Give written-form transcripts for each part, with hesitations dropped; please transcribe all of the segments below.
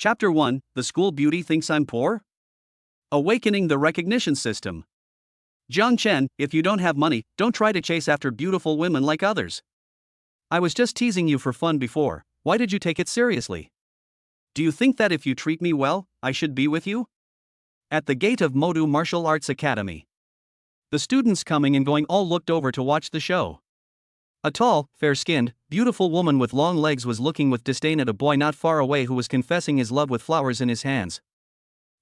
Chapter 1, The School Beauty Thinks I'm Poor? Awakening the Recognition System. Jiang Chen, if you don't have money, don't try to chase after beautiful women like others. I was just teasing you for fun before, why did you take it seriously? Do you think that if you treat me well, I should be with you? At the gate of Modu Martial Arts Academy. The students coming and going all looked over to watch the show. A tall, fair-skinned, beautiful woman with long legs was looking with disdain at a boy not far away who was confessing his love with flowers in his hands.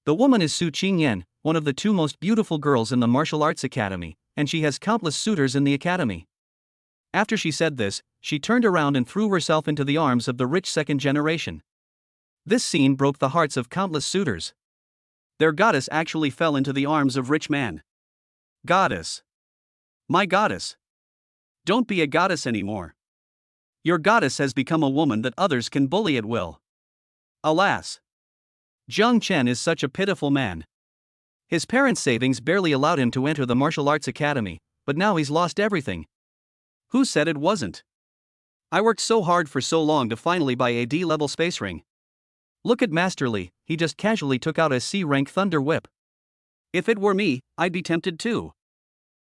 The woman is Su Qingyan, one of the two most beautiful girls in the martial arts academy, and she has countless suitors in the academy. After she said this, she turned around and threw herself into the arms of the rich second generation. This scene broke the hearts of countless suitors. Their goddess actually fell into the arms of rich man. Goddess. My goddess. Don't be a goddess anymore. Your goddess has become a woman that others can bully at will. Alas. Jiang Chen is such a pitiful man. His parents' savings barely allowed him to enter the martial arts academy, but now he's lost everything. Who said it wasn't? I worked so hard for so long to finally buy a D-level space ring. Look at Master Li, he just casually took out a C-rank thunder whip. If it were me, I'd be tempted too.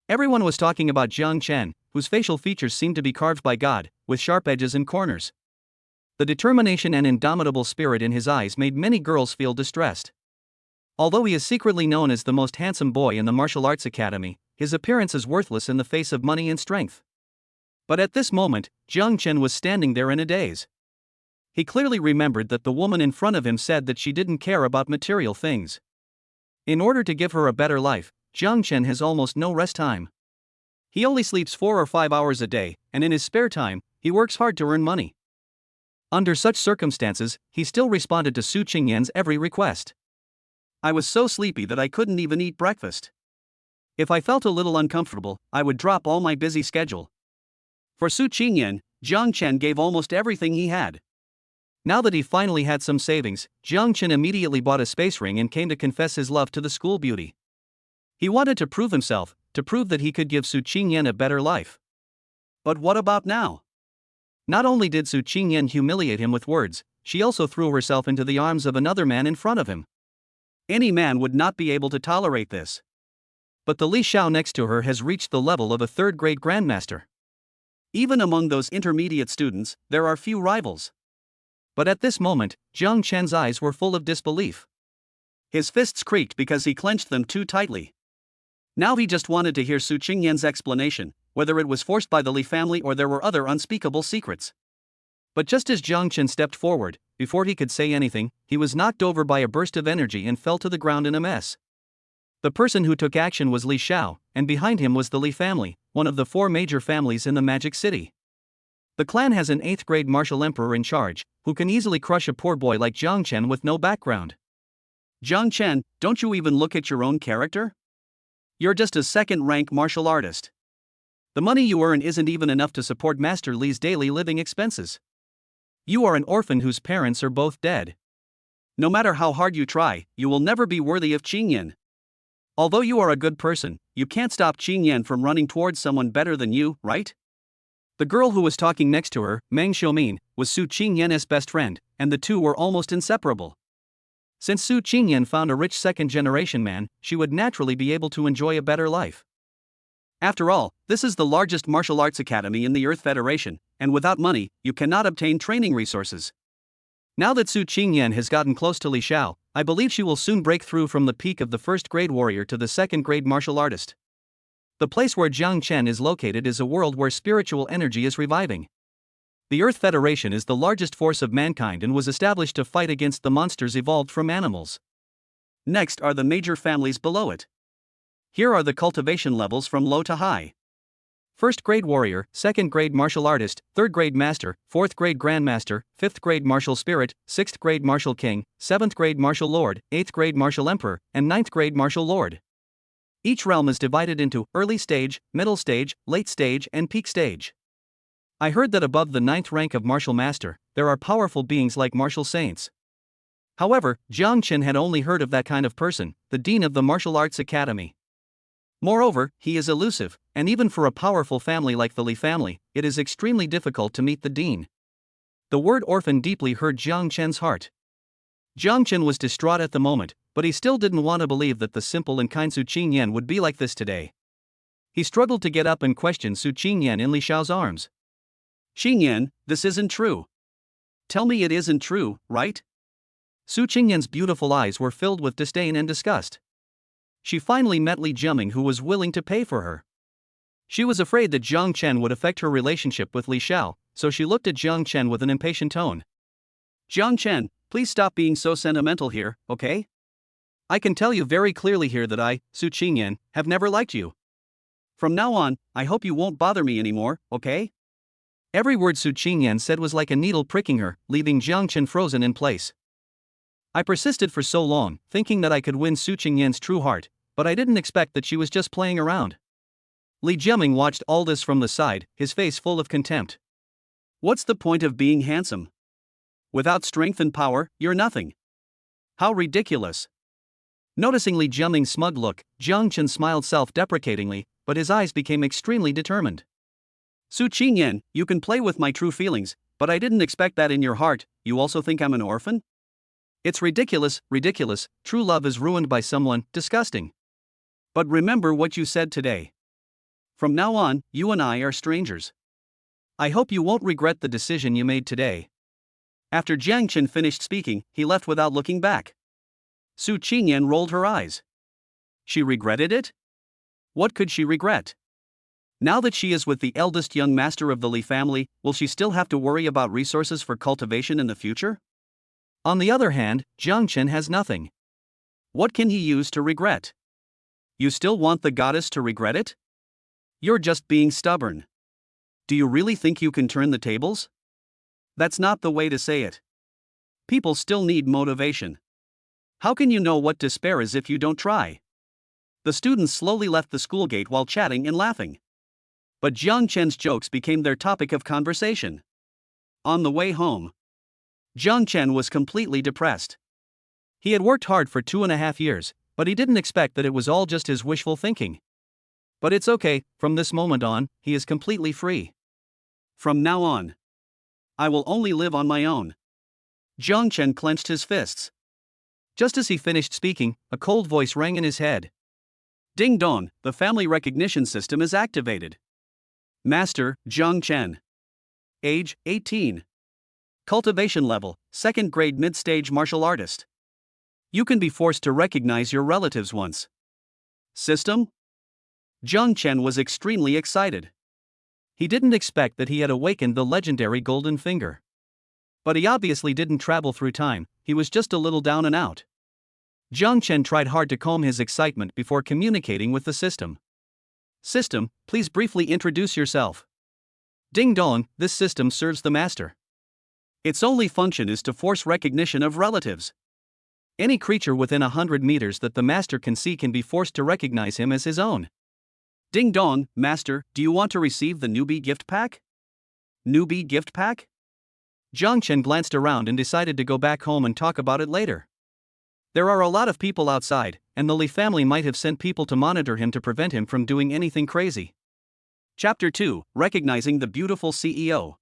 Everyone was talking about Jiang Chen, whose facial features seemed to be carved by God, with sharp edges and corners. The determination and indomitable spirit in his eyes made many girls feel distressed. Although he is secretly known as the most handsome boy in the martial arts academy, his appearance is worthless in the face of money and strength. But at this moment, Jiang Chen was standing there in a daze. He clearly remembered that the woman in front of him said that she didn't care about material things. In order to give her a better life, Jiang Chen has almost no rest time. He only sleeps 4 or 5 hours a day, and in his spare time, he works hard to earn money. Under such circumstances, he still responded to Su Qingyan's every request. I was so sleepy that I couldn't even eat breakfast. If I felt a little uncomfortable, I would drop all my busy schedule. For Su Qingyan, Jiang Chen gave almost everything he had. Now that he finally had some savings, Jiang Chen immediately bought a space ring and came to confess his love to the school beauty. He wanted to prove himself, to prove that he could give Su Qingyan a better life. But what about now? Not only did Su Qingyan humiliate him with words, she also threw herself into the arms of another man in front of him. Any man would not be able to tolerate this. But the Li Xiao next to her has reached the level of a third-grade grandmaster. Even among those intermediate students, there are few rivals. But at this moment, Jiang Chen's eyes were full of disbelief. His fists creaked because he clenched them too tightly. Now he just wanted to hear Su Qingyan's explanation, whether it was forced by the Li family or there were other unspeakable secrets. But just as Jiang Chen stepped forward, before he could say anything, he was knocked over by a burst of energy and fell to the ground in a mess. The person who took action was Li Xiao, and behind him was the Li family, one of the 4 major families in the Magic City. The clan has an 8th-grade martial emperor in charge, who can easily crush a poor boy like Jiang Chen with no background. Jiang Chen, don't you even look at your own character? You're just a second-rank martial artist. The money you earn isn't even enough to support Master Li's daily living expenses. You are an orphan whose parents are both dead. No matter how hard you try, you will never be worthy of Qingyan. Although you are a good person, you can't stop Qingyan from running towards someone better than you, right? The girl who was talking next to her, Meng Xiumin, was Su Qingyan's best friend, and the two were almost inseparable. Since Su Qingyan found a rich second-generation man, she would naturally be able to enjoy a better life. After all, this is the largest martial arts academy in the Earth Federation, and without money, you cannot obtain training resources. Now that Su Qingyan has gotten close to Li Xiao, I believe she will soon break through from the peak of the first-grade warrior to the second-grade martial artist. The place where Jiang Chen is located is a world where spiritual energy is reviving. The Earth Federation is the largest force of mankind and was established to fight against the monsters evolved from animals. Next are the major families below it. Here are the cultivation levels from low to high. 1st-grade warrior, 2nd-grade martial artist, 3rd-grade master, 4th-grade grandmaster, 5th-grade martial spirit, 6th-grade martial king, 7th-grade martial lord, 8th-grade martial emperor, and 9th-grade martial lord. Each realm is divided into early stage, middle stage, late stage, and peak stage. I heard that above the 9th rank of martial master, there are powerful beings like martial saints. However, Jiang Chen had only heard of that kind of person, the dean of the martial arts academy. Moreover, he is elusive, and even for a powerful family like the Li family, it is extremely difficult to meet the dean. The word orphan deeply hurt Jiang Chen's heart. Jiang Chen was distraught at the moment, but he still didn't want to believe that the simple and kind Su Qingyan would be like this today. He struggled to get up and question Su Qingyan in Li Xiao's arms. Qingyan, this isn't true. Tell me it isn't true, right? Su Qingyan's beautiful eyes were filled with disdain and disgust. She finally met Li Jiaming, who was willing to pay for her. She was afraid that Jiang Chen would affect her relationship with Li Xiao, so she looked at Jiang Chen with an impatient tone. Jiang Chen, please stop being so sentimental here, okay? I can tell you very clearly here that I, Su Qingyan, have never liked you. From now on, I hope you won't bother me anymore, okay? Every word Su Qingyan said was like a needle pricking her, leaving Jiang Chen frozen in place. I persisted for so long, thinking that I could win Su Qingyan's true heart, but I didn't expect that she was just playing around. Li Jiaming watched all this from the side, his face full of contempt. What's the point of being handsome? Without strength and power, you're nothing. How ridiculous. Noticing Li Jiaming's smug look, Jiang Chen smiled self-deprecatingly, but his eyes became extremely determined. Su Qingyan, you can play with my true feelings, but I didn't expect that in your heart. You also think I'm an orphan? It's ridiculous, ridiculous. True love is ruined by someone, disgusting. But remember what you said today. From now on, you and I are strangers. I hope you won't regret the decision you made today. After Jiang Chen finished speaking, he left without looking back. Su Qingyan rolled her eyes. She regretted it? What could she regret? Now that she is with the eldest young master of the Li family, will she still have to worry about resources for cultivation in the future? On the other hand, Jiang Chen has nothing. What can he use to regret? You still want the goddess to regret it? You're just being stubborn. Do you really think you can turn the tables? That's not the way to say it. People still need motivation. How can you know what despair is if you don't try? The students slowly left the school gate while chatting and laughing. But Jiang Chen's jokes became their topic of conversation. On the way home, Jiang Chen was completely depressed. He had worked hard for 2.5 years, but he didn't expect that it was all just his wishful thinking. But it's okay, from this moment on, he is completely free. From now on, I will only live on my own. Jiang Chen clenched his fists. Just as he finished speaking, a cold voice rang in his head. Ding dong, the family recognition system is activated. Master, Jiang Chen. Age, 18. Cultivation level, 2nd grade mid-stage martial artist. You can be forced to recognize your relatives once. System? Jiang Chen was extremely excited. He didn't expect that he had awakened the legendary golden finger. But he obviously didn't travel through time, he was just a little down and out. Jiang Chen tried hard to calm his excitement before communicating with the system. System, please briefly introduce yourself. Ding dong, this system serves the master. Its only function is to force recognition of relatives. Any creature within 100 meters that the master can see can be forced to recognize him as his own. Ding dong, master, do you want to receive the newbie gift pack? Newbie gift pack? Jiang Chen glanced around and decided to go back home and talk about it later. There are a lot of people outside, and the Li family might have sent people to monitor him to prevent him from doing anything crazy. Chapter 2, Recognizing the Beautiful CEO.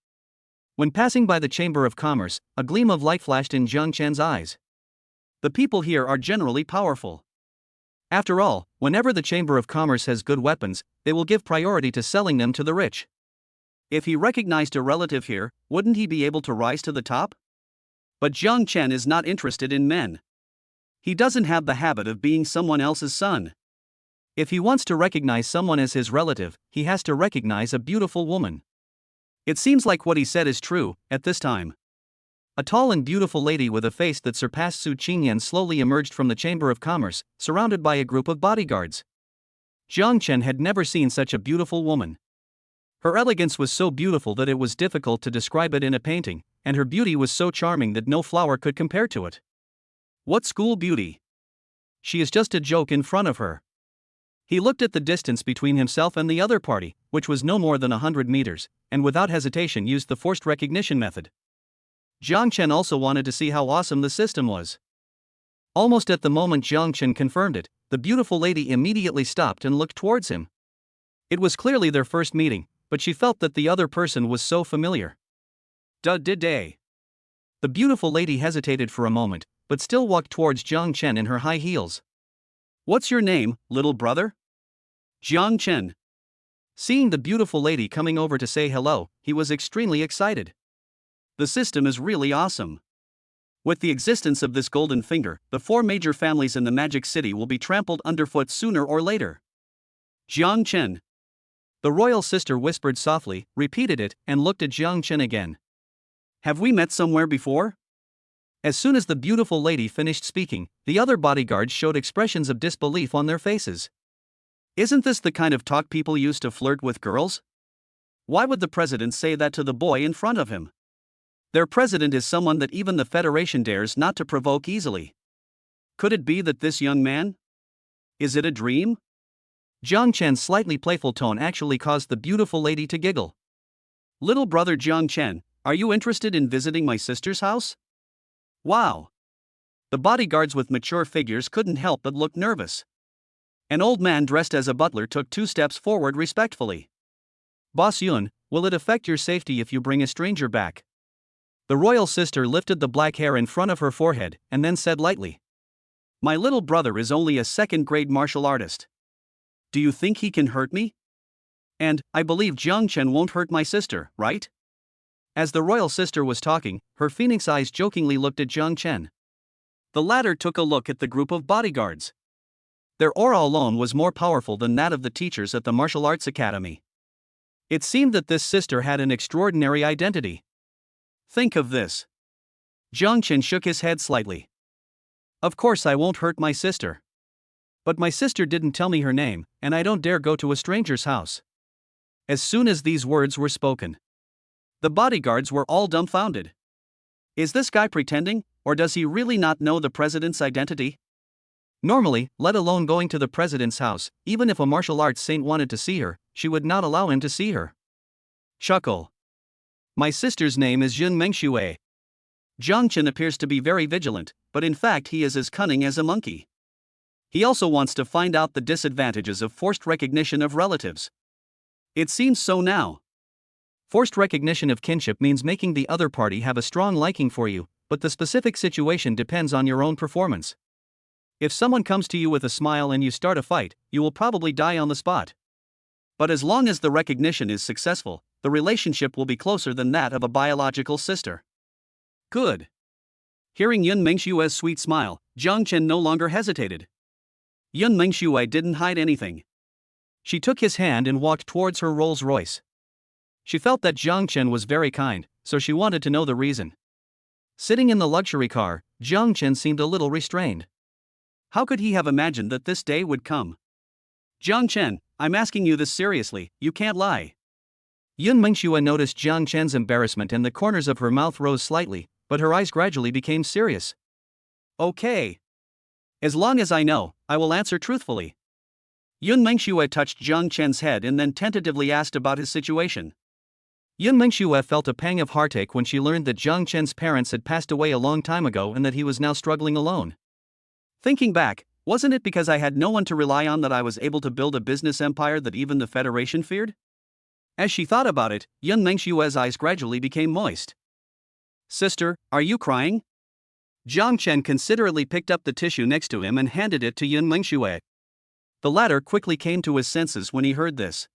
When passing by the Chamber of Commerce, a gleam of light flashed in Jiang Chen's eyes. The people here are generally powerful. After all, whenever the Chamber of Commerce has good weapons, they will give priority to selling them to the rich. If he recognized a relative here, wouldn't he be able to rise to the top? But Jiang Chen is not interested in men. He doesn't have the habit of being someone else's son. If he wants to recognize someone as his relative, he has to recognize a beautiful woman. It seems like what he said is true, at this time. A tall and beautiful lady with a face that surpassed Su Qingyan slowly emerged from the Chamber of Commerce, surrounded by a group of bodyguards. Jiang Chen had never seen such a beautiful woman. Her elegance was so beautiful that it was difficult to describe it in a painting, and her beauty was so charming that no flower could compare to it. What school beauty? She is just a joke in front of her. He looked at the distance between himself and the other party, which was no more than 100 meters, and without hesitation used the forced recognition method. Jiang Chen also wanted to see how awesome the system was. Almost at the moment Jiang Chen confirmed it, the beautiful lady immediately stopped and looked towards him. It was clearly their first meeting, but she felt that the other person was so familiar. Day. The beautiful lady hesitated for a moment, but still walked towards Jiang Chen in her high heels. "What's your name, little brother?" "Jiang Chen." Seeing the beautiful lady coming over to say hello, he was extremely excited. The system is really awesome. With the existence of this golden finger, the 4 major families in the Magic City will be trampled underfoot sooner or later. "Jiang Chen." The royal sister whispered softly, repeated it, and looked at Jiang Chen again. "Have we met somewhere before?" As soon as the beautiful lady finished speaking, the other bodyguards showed expressions of disbelief on their faces. Isn't this the kind of talk people use to flirt with girls? Why would the president say that to the boy in front of him? Their president is someone that even the Federation dares not to provoke easily. Could it be that this young man? Is it a dream? Jiang Chen's slightly playful tone actually caused the beautiful lady to giggle. "Little brother Jiang Chen, are you interested in visiting my sister's house?" Wow! The bodyguards with mature figures couldn't help but look nervous. An old man dressed as a butler took 2 steps forward respectfully. "Boss Yun, will it affect your safety if you bring a stranger back?" The royal sister lifted the black hair in front of her forehead and then said lightly, "My little brother is only a second-grade martial artist. Do you think he can hurt me? And, I believe Jiang Chen won't hurt my sister, right?" As the royal sister was talking, her phoenix eyes jokingly looked at Jiang Chen. The latter took a look at the group of bodyguards. Their aura alone was more powerful than that of the teachers at the martial arts academy. It seemed that this sister had an extraordinary identity. Think of this. Jiang Chen shook his head slightly. "Of course I won't hurt my sister. But my sister didn't tell me her name, and I don't dare go to a stranger's house." As soon as these words were spoken, the bodyguards were all dumbfounded. Is this guy pretending, or does he really not know the president's identity? Normally, let alone going to the president's house, even if a martial arts saint wanted to see her, she would not allow him to see her. Chuckle. "My sister's name is Yun Mengxue." Jiang Chen appears to be very vigilant, but in fact he is as cunning as a monkey. He also wants to find out the disadvantages of forced recognition of relatives. It seems so now. Forced recognition of kinship means making the other party have a strong liking for you, but the specific situation depends on your own performance. If someone comes to you with a smile and you start a fight, you will probably die on the spot. But as long as the recognition is successful, the relationship will be closer than that of a biological sister. Good. Hearing Yun Mengshue's sweet smile, Jiang Chen no longer hesitated. Yun Mengxue didn't hide anything. She took his hand and walked towards her Rolls Royce. She felt that Jiang Chen was very kind, so she wanted to know the reason. Sitting in the luxury car, Jiang Chen seemed a little restrained. How could he have imagined that this day would come? "Jiang Chen, I'm asking you this seriously, you can't lie." Yun Mengxue noticed Jiang Chen's embarrassment and the corners of her mouth rose slightly, but her eyes gradually became serious. "Okay. As long as I know, I will answer truthfully." Yun Mengxue touched Jiang Chen's head and then tentatively asked about his situation. Yun Mengxue felt a pang of heartache when she learned that Jiang Chen's parents had passed away a long time ago and that he was now struggling alone. Thinking back, wasn't it because I had no one to rely on that I was able to build a business empire that even the Federation feared? As she thought about it, Yun Mengshue's eyes gradually became moist. "Sister, are you crying?" Jiang Chen considerately picked up the tissue next to him and handed it to Yun Mengxue. The latter quickly came to his senses when he heard this.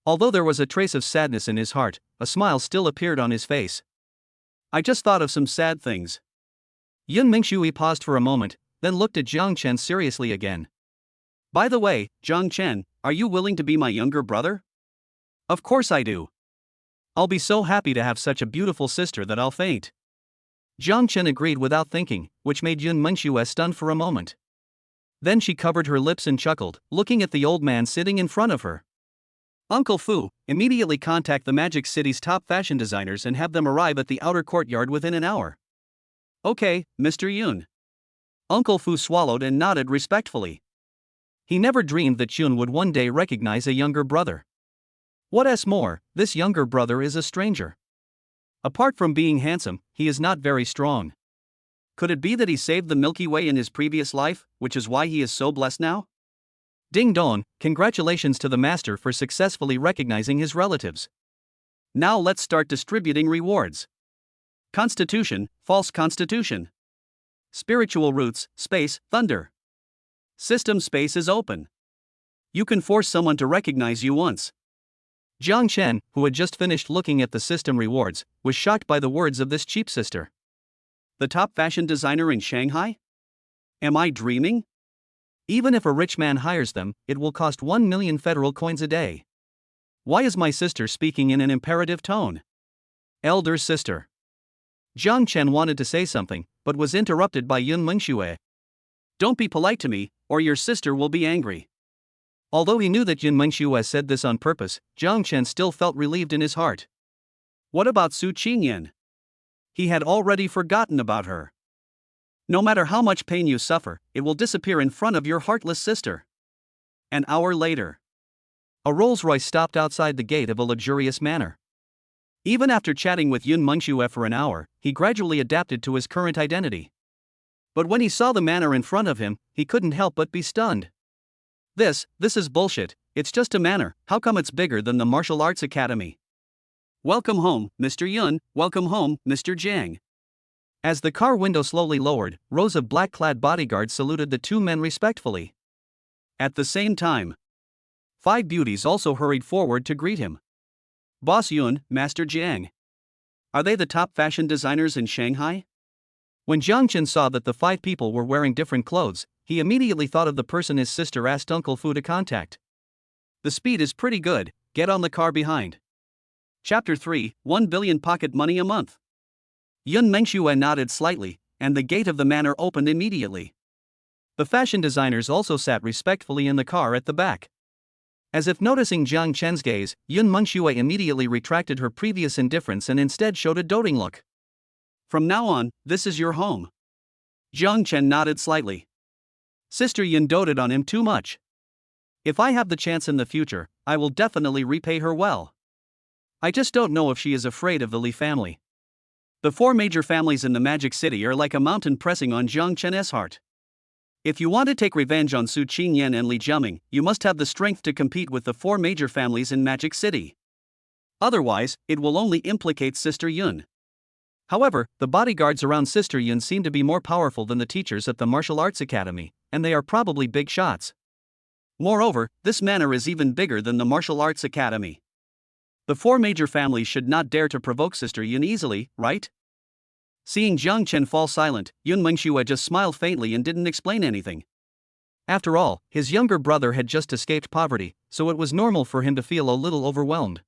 Although there was a trace of sadness in his heart, a smile still appeared on his face. "I just thought of some sad things." Yun Mengxue paused for a moment, then looked at Jiang Chen seriously again. "By the way, Jiang Chen, are you willing to be my younger brother?" "Of course I do. I'll be so happy to have such a beautiful sister that I'll faint." Jiang Chen agreed without thinking, which made Yun Mengxue stunned for a moment. Then she covered her lips and chuckled, looking at the old man sitting in front of her. "Uncle Fu, immediately contact the Magic City's top fashion designers and have them arrive at the outer courtyard within an hour." "Okay, Mr. Yun." Uncle Fu swallowed and nodded respectfully. He never dreamed that Yun would one day recognize a younger brother. What's more, this younger brother is a stranger. Apart from being handsome, he is not very strong. Could it be that he saved the Milky Way in his previous life, which is why he is so blessed now? Ding dong, congratulations to the master for successfully recognizing his relatives. Now let's start distributing rewards. Constitution, false constitution. Spiritual roots, space, thunder. System space is open. You can force someone to recognize you once. Jiang Chen, who had just finished looking at the system rewards, was shocked by the words of this cheap sister. The top fashion designer in Shanghai? Am I dreaming? Even if a rich man hires them, it will cost 1 million federal coins a day. Why is my sister speaking in an imperative tone? Elder sister. Jiang Chen wanted to say something, but was interrupted by Yun Mengxue. Don't be polite to me, or your sister will be angry. Although he knew that Yun Mengxue said this on purpose, Jiang Chen still felt relieved in his heart. What about Su Qingyan? He had already forgotten about her. No matter how much pain you suffer, it will disappear in front of your heartless sister. An hour later, a Rolls-Royce stopped outside the gate of a luxurious manor. Even after chatting with Yun Mengxue for an hour, he gradually adapted to his current identity. But when he saw the manor in front of him, he couldn't help but be stunned. This is bullshit. It's just a manor. How come it's bigger than the martial arts academy? Welcome home, Mr. Yun. Welcome home, Mr. Jiang. As the car window slowly lowered, rows of black-clad bodyguards saluted the two men respectfully. At the same time, 5 beauties also hurried forward to greet him. Boss Yun, Master Jiang. Are they the top fashion designers in Shanghai? When Jiang Chen saw that the 5 people were wearing different clothes, he immediately thought of the person his sister asked Uncle Fu to contact. The speed is pretty good, get on the car behind. Chapter 3, 1 billion pocket money a month. Yun Mengxue nodded slightly, and the gate of the manor opened immediately. The fashion designers also sat respectfully in the car at the back. As if noticing Jiang Chen's gaze, Yun Mengxue immediately retracted her previous indifference and instead showed a doting look. From now on, this is your home. Jiang Chen nodded slightly. Sister Yun doted on him too much. If I have the chance in the future, I will definitely repay her well. I just don't know if she is afraid of the Li family. The 4 major families in the Magic City are like a mountain pressing on Jiang Chen's heart. If you want to take revenge on Su Qingyan and Li Jiaming, you must have the strength to compete with the 4 major families in Magic City. Otherwise, it will only implicate Sister Yun. However, the bodyguards around Sister Yun seem to be more powerful than the teachers at the Martial Arts Academy, and they are probably big shots. Moreover, this manor is even bigger than the Martial Arts Academy. The 4 major families should not dare to provoke Sister Yun easily, right? Seeing Jiang Chen fall silent, Yun Mengxue just smiled faintly and didn't explain anything. After all, his younger brother had just escaped poverty, so it was normal for him to feel a little overwhelmed.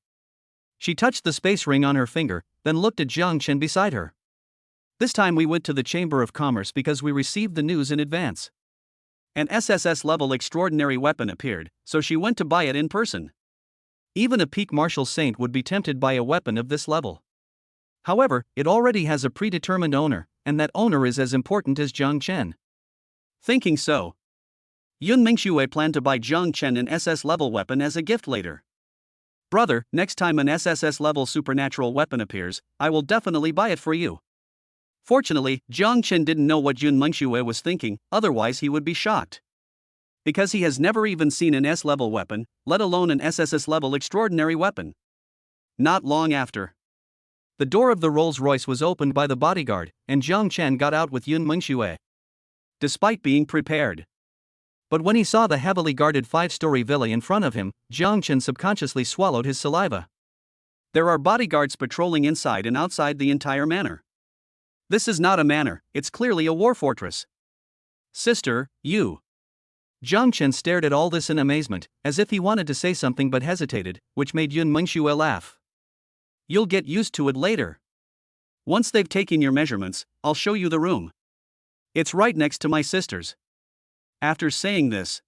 She touched the space ring on her finger, then looked at Jiang Chen beside her. This time we went to the Chamber of Commerce because we received the news in advance. An SSS-level extraordinary weapon appeared, so she went to buy it in person. Even a peak martial saint would be tempted by a weapon of this level. However, it already has a predetermined owner, and that owner is as important as Jiang Chen. Thinking so, Yun Mengxue planned to buy Jiang Chen an SS-level weapon as a gift later. Brother, next time an SSS-level supernatural weapon appears, I will definitely buy it for you. Fortunately, Jiang Chen didn't know what Yun Mengxue was thinking, otherwise he would be shocked. Because he has never even seen an S-level weapon, let alone an SSS-level extraordinary weapon. Not long after, the door of the Rolls-Royce was opened by the bodyguard, and Jiang Chen got out with Yun Mengxue. Despite being prepared. But when he saw the heavily guarded 5-story villa in front of him, Jiang Chen subconsciously swallowed his saliva. There are bodyguards patrolling inside and outside the entire manor. This is not a manor, it's clearly a war fortress. Sister, you. Jiang Chen stared at all this in amazement, as if he wanted to say something but hesitated, which made Yun Mengxue laugh. You'll get used to it later. Once they've taken your measurements, I'll show you the room. It's right next to my sister's. After saying this,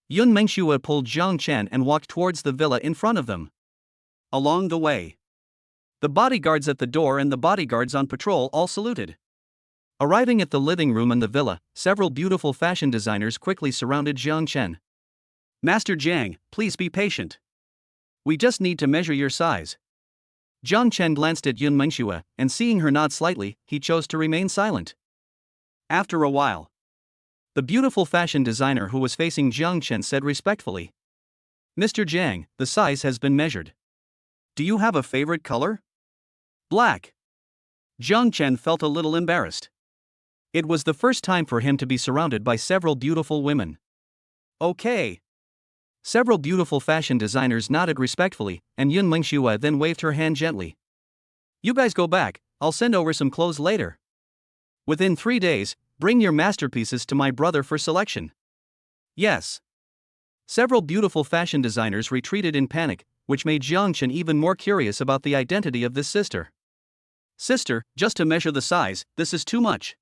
Yun Mengxue pulled Jiang Chen and walked towards the villa in front of them. Along the way, the bodyguards at the door and the bodyguards on patrol all saluted. Arriving at the living room and the villa, several beautiful fashion designers quickly surrounded Jiang Chen. Master Jiang, please be patient. We just need to measure your size. Jiang Chen glanced at Yun Mengxue, and seeing her nod slightly, he chose to remain silent. After a while, the beautiful fashion designer who was facing Jiang Chen said respectfully, Mr. Jiang, the size has been measured. Do you have a favorite color? Black. Jiang Chen felt a little embarrassed. It was the first time for him to be surrounded by several beautiful women. Okay. Several beautiful fashion designers nodded respectfully, and Yun Mingxue then waved her hand gently. You guys go back, I'll send over some clothes later. Within 3 days, bring your masterpieces to my brother for selection. Yes. Several beautiful fashion designers retreated in panic, which made Jiang Chen even more curious about the identity of this sister. Sister, just to measure the size, this is too much.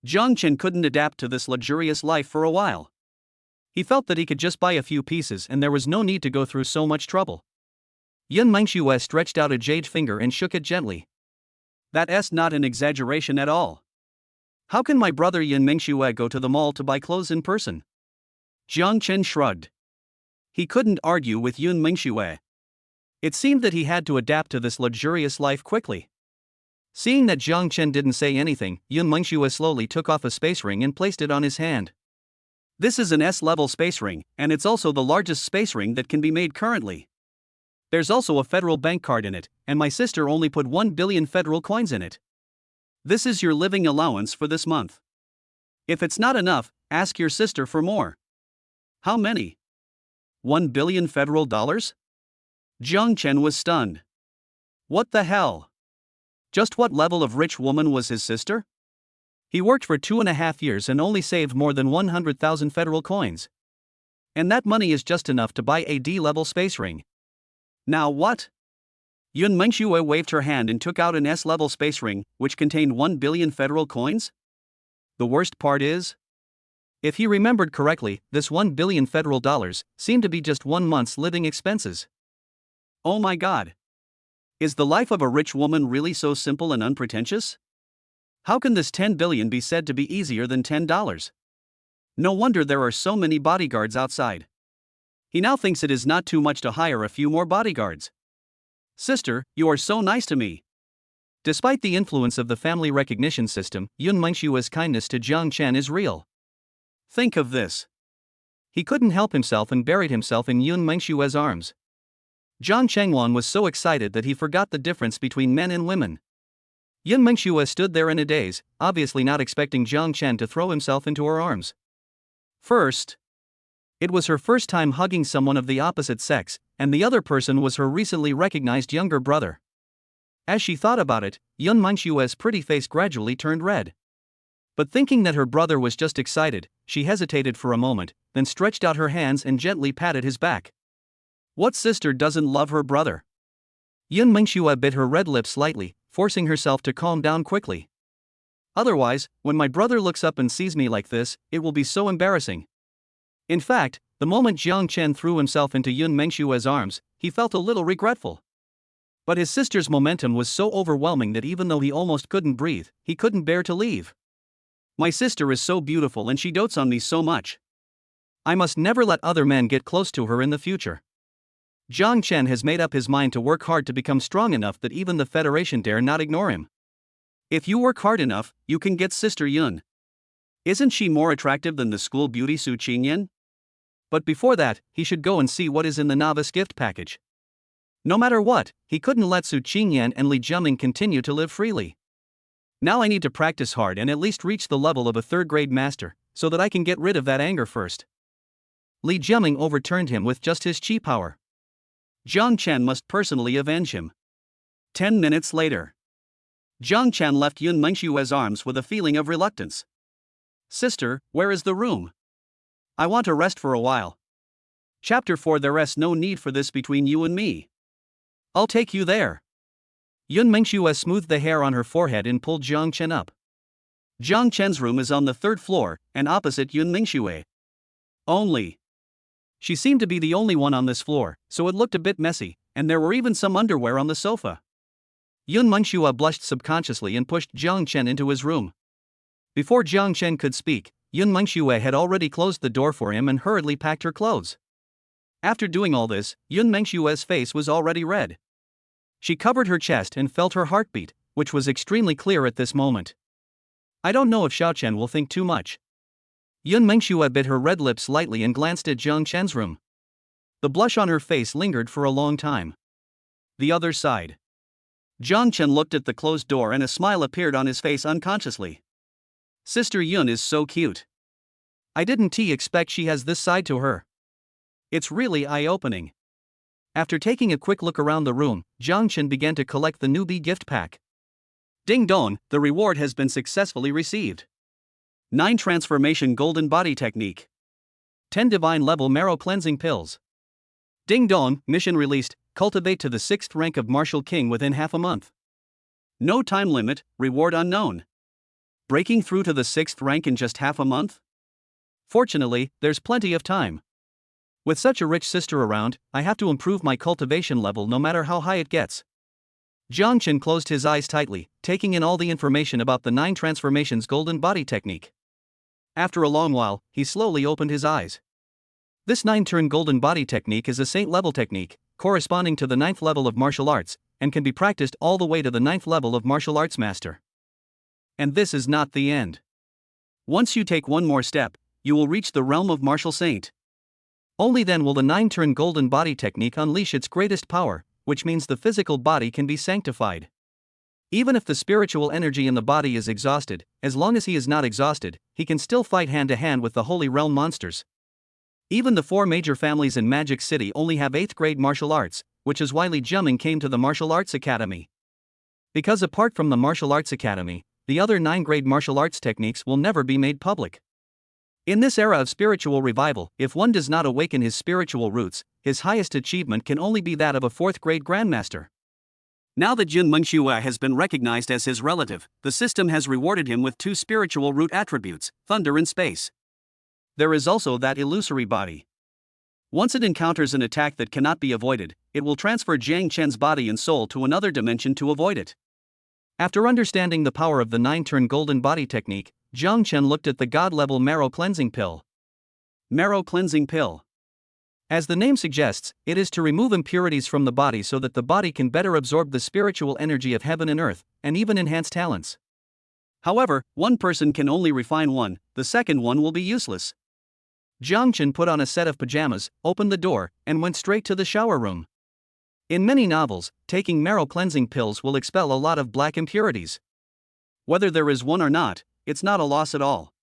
Jiang Chen couldn't adapt to this luxurious life for a while. He felt that he could just buy a few pieces and there was no need to go through so much trouble. Yun Mingxue stretched out a jade finger and shook it gently. That's not an exaggeration at all. How can my brother Yun Mingxue go to the mall to buy clothes in person? Jiang Chen shrugged. He couldn't argue with Yun Mingxue. It seemed that he had to adapt to this luxurious life quickly. Seeing that Jiang Chen didn't say anything, Yun Mingxue slowly took off a space ring and placed it on his hand. This is an S-level space ring, and it's also the largest space ring that can be made currently. There's also a federal bank card in it, and my sister only put 1 billion federal coins in it. This is your living allowance for this month. If it's not enough, ask your sister for more. How many? 1 billion federal dollars? Jiang Chen was stunned. What the hell? Just what level of rich woman was his sister? He worked for 2.5 years and only saved more than 100,000 federal coins. And that money is just enough to buy a D-level space ring. Now what? Yun Mingxue waved her hand and took out an S-level space ring, which contained 1 billion federal coins? The worst part is, if he remembered correctly, this 1 billion federal dollars seemed to be just 1 month's living expenses. Oh my god. Is the life of a rich woman really so simple and unpretentious? How can this 10 billion be said to be easier than $10? No wonder there are so many bodyguards outside. He now thinks it is not too much to hire a few more bodyguards. Sister, you are so nice to me. Despite the influence of the family recognition system, Yun Mingxue's kindness to Jiang Chen is real. Think of this. He couldn't help himself and buried himself in Yun Mingxue's arms. Zhang Chengwan was so excited that he forgot the difference between men and women. Yun Mingxue stood there in a daze, obviously not expecting Jiang Chen to throw himself into her arms. First, it was her first time hugging someone of the opposite sex, and the other person was her recently recognized younger brother. As she thought about it, Yun Mingxue's pretty face gradually turned red. But thinking that her brother was just excited, she hesitated for a moment, then stretched out her hands and gently patted his back. What sister doesn't love her brother? Yun Mingxue bit her red lips slightly, forcing herself to calm down quickly. Otherwise, when my brother looks up and sees me like this, it will be so embarrassing. In fact, the moment Jiang Chen threw himself into Yun Mingxue's arms, he felt a little regretful. But his sister's momentum was so overwhelming that even though he almost couldn't breathe, he couldn't bear to leave. My sister is so beautiful and she dotes on me so much. I must never let other men get close to her in the future. Jiang Chen has made up his mind to work hard to become strong enough that even the Federation dare not ignore him. If you work hard enough, you can get Sister Yun. Isn't she more attractive than the school beauty Su Qingyan? But before that, he should go and see what is in the novice gift package. No matter what, he couldn't let Su Qingyan and Li Jiaming continue to live freely. Now I need to practice hard and at least reach the level of a third-grade master, so that I can get rid of that anger first. Li Jiaming overturned him with just his chi power. Jiang Chen must personally avenge him. 10 minutes later. Jiang Chen left Yun Mingxue's arms with a feeling of reluctance. Sister, where is the room? I want to rest for a while. Chapter 4. There's no need for this between you and me. I'll take you there. Yun Mingxue smoothed the hair on her forehead and pulled Jiang Chen up. Jiang Chen's room is on the 3rd floor, and opposite Yun Mingxue. Only. She seemed to be the only one on this floor, so it looked a bit messy, and there were even some underwear on the sofa. Yun Mingxue blushed subconsciously and pushed Jiang Chen into his room. Before Jiang Chen could speak, Yun Mingxue had already closed the door for him and hurriedly packed her clothes. After doing all this, Yun Mingxue's face was already red. She covered her chest and felt her heartbeat, which was extremely clear at this moment. I don't know if Xiao Chen will think too much. Yun Mingxue bit her red lips slightly and glanced at Jiang Chen's room. The blush on her face lingered for a long time. The other side. Jiang Chen looked at the closed door and a smile appeared on his face unconsciously. Sister Yun is so cute. I didn't expect she has this side to her. It's really eye-opening. After taking a quick look around the room, Jiang Chen began to collect the newbie gift pack. Ding dong, the reward has been successfully received. 9 Transformation Golden Body Technique. 10 Divine Level Marrow Cleansing Pills. Ding dong, mission released, cultivate to the 6th rank of Martial King within half a month. No time limit, reward unknown. Breaking through to the 6th rank in just half a month? Fortunately, there's plenty of time. With such a rich sister around, I have to improve my cultivation level no matter how high it gets. Jiang Chen closed his eyes tightly, taking in all the information about the 9 Transformations Golden Body Technique. After a long while, he slowly opened his eyes. This 9-turn Golden Body Technique is a saint-level technique, corresponding to the 9th level of martial arts, and can be practiced all the way to the 9th level of martial arts master. And this is not the end. Once you take one more step, you will reach the realm of martial saint. Only then will the 9-turn Golden Body Technique unleash its greatest power, which means the physical body can be sanctified. Even if the spiritual energy in the body is exhausted, as long as he is not exhausted, he can still fight hand-to-hand with the Holy Realm monsters. Even the 4 major families in Magic City only have 8th grade martial arts, which is why Li Jiaming came to the Martial Arts Academy. Because apart from the Martial Arts Academy, the other 9-grade martial arts techniques will never be made public. In this era of spiritual revival, if one does not awaken his spiritual roots, his highest achievement can only be that of a 4th-grade grandmaster. Now that Jun Mengxue has been recognized as his relative, the system has rewarded him with 2 spiritual root attributes, thunder and space. There is also that illusory body. Once it encounters an attack that cannot be avoided, it will transfer Jiang Chen's body and soul to another dimension to avoid it. After understanding the power of the 9-turn Golden Body Technique, Jiang Chen looked at the God-level Marrow Cleansing Pill. Marrow Cleansing Pill. As the name suggests, it is to remove impurities from the body so that the body can better absorb the spiritual energy of heaven and earth, and even enhance talents. However, one person can only refine one, the second one will be useless. Jiang Chen put on a set of pajamas, opened the door, and went straight to the shower room. In many novels, taking marrow cleansing pills will expel a lot of black impurities. Whether there is one or not, it's not a loss at all.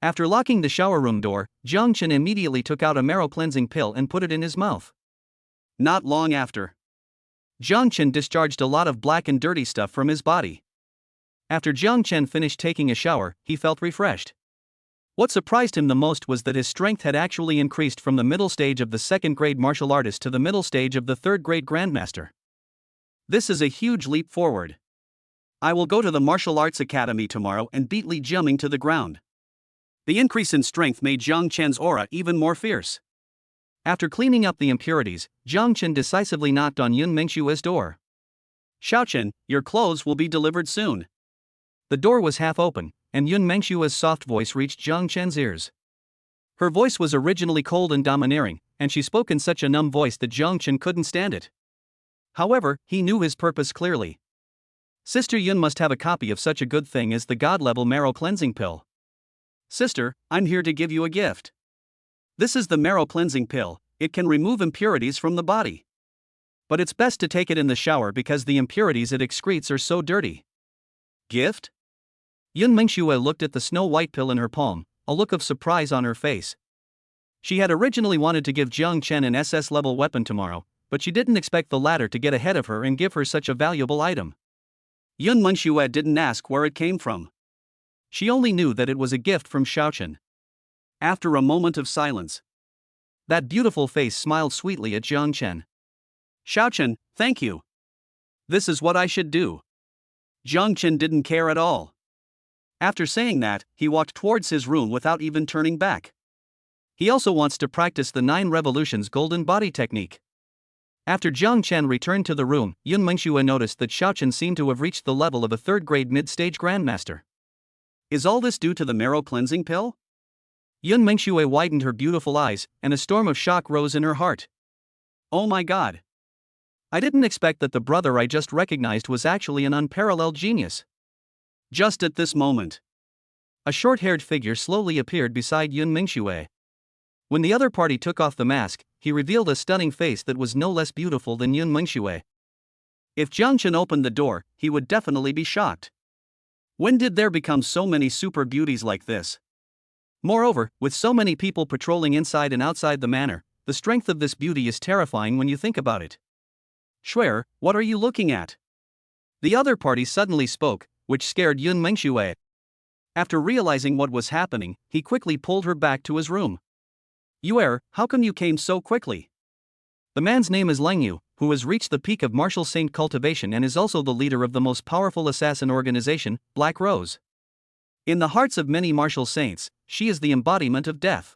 After locking the shower room door, Jiang Chen immediately took out a marrow cleansing pill and put it in his mouth. Not long after, Jiang Chen discharged a lot of black and dirty stuff from his body. After Jiang Chen finished taking a shower, he felt refreshed. What surprised him the most was that his strength had actually increased from the middle stage of the 2nd-grade martial artist to the middle stage of the 3rd-grade grandmaster. This is a huge leap forward. I will go to the Martial Arts Academy tomorrow and beat Li Jiaming to the ground. The increase in strength made Jiang Chen's aura even more fierce. After cleaning up the impurities, Jiang Chen decisively knocked on Yun Mengshue's door. Xiaochen, your clothes will be delivered soon. The door was half open, and Yun Mengshue's soft voice reached Jiang Chen's ears. Her voice was originally cold and domineering, and she spoke in such a numb voice that Jiang Chen couldn't stand it. However, he knew his purpose clearly. Sister Yun must have a copy of such a good thing as the God-level marrow cleansing pill. Sister, I'm here to give you a gift. This is the marrow cleansing pill. It can remove impurities from the body. But it's best to take it in the shower because the impurities it excretes are so dirty. Gift? Yun Mengxue looked at the snow-white pill in her palm, a look of surprise on her face. She had originally wanted to give Jiang Chen an SS-level weapon tomorrow, but she didn't expect the latter to get ahead of her and give her such a valuable item. Yun Mengxue didn't ask where it came from. She only knew that it was a gift from Xiaochen. After a moment of silence, that beautiful face smiled sweetly at Jiang Chen. Xiaochen, thank you. This is what I should do. Jiang Chen didn't care at all. After saying that, he walked towards his room without even turning back. He also wants to practice the 9 Revolutions Golden Body Technique. After Jiang Chen returned to the room, Yun Mengxue noticed that Xiaochen seemed to have reached the level of a 3rd-grade mid-stage grandmaster. Is all this due to the marrow cleansing pill? Yun Mengxue widened her beautiful eyes, and a storm of shock rose in her heart. Oh my god. I didn't expect that the brother I just recognized was actually an unparalleled genius. Just at this moment, a short-haired figure slowly appeared beside Yun Mengxue. When the other party took off the mask, he revealed a stunning face that was no less beautiful than Yun Mengxue. If Jiang Chen opened the door, he would definitely be shocked. When did there become so many super beauties like this? Moreover, with so many people patrolling inside and outside the manor, the strength of this beauty is terrifying when you think about it. Shuer, what are you looking at? The other party suddenly spoke, which scared Yun Mengxue. After realizing what was happening, he quickly pulled her back to his room. Yuer, how come you came so quickly? The man's name is Lang Yu, who has reached the peak of martial saint cultivation and is also the leader of the most powerful assassin organization, Black Rose. In the hearts of many martial saints, she is the embodiment of death.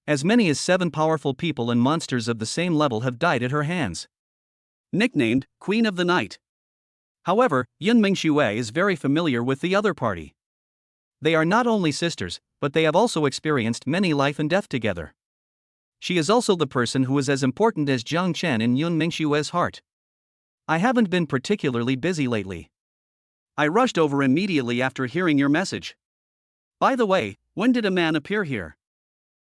As many as 7 powerful people and monsters of the same level have died at her hands. Nicknamed Queen of the Night. However, Yun Mengxue is very familiar with the other party. They are not only sisters, but they have also experienced many life and death together. She is also the person who is as important as Jiang Chen in Yun Mengxue's heart. I haven't been particularly busy lately. I rushed over immediately after hearing your message. By the way, when did a man appear here?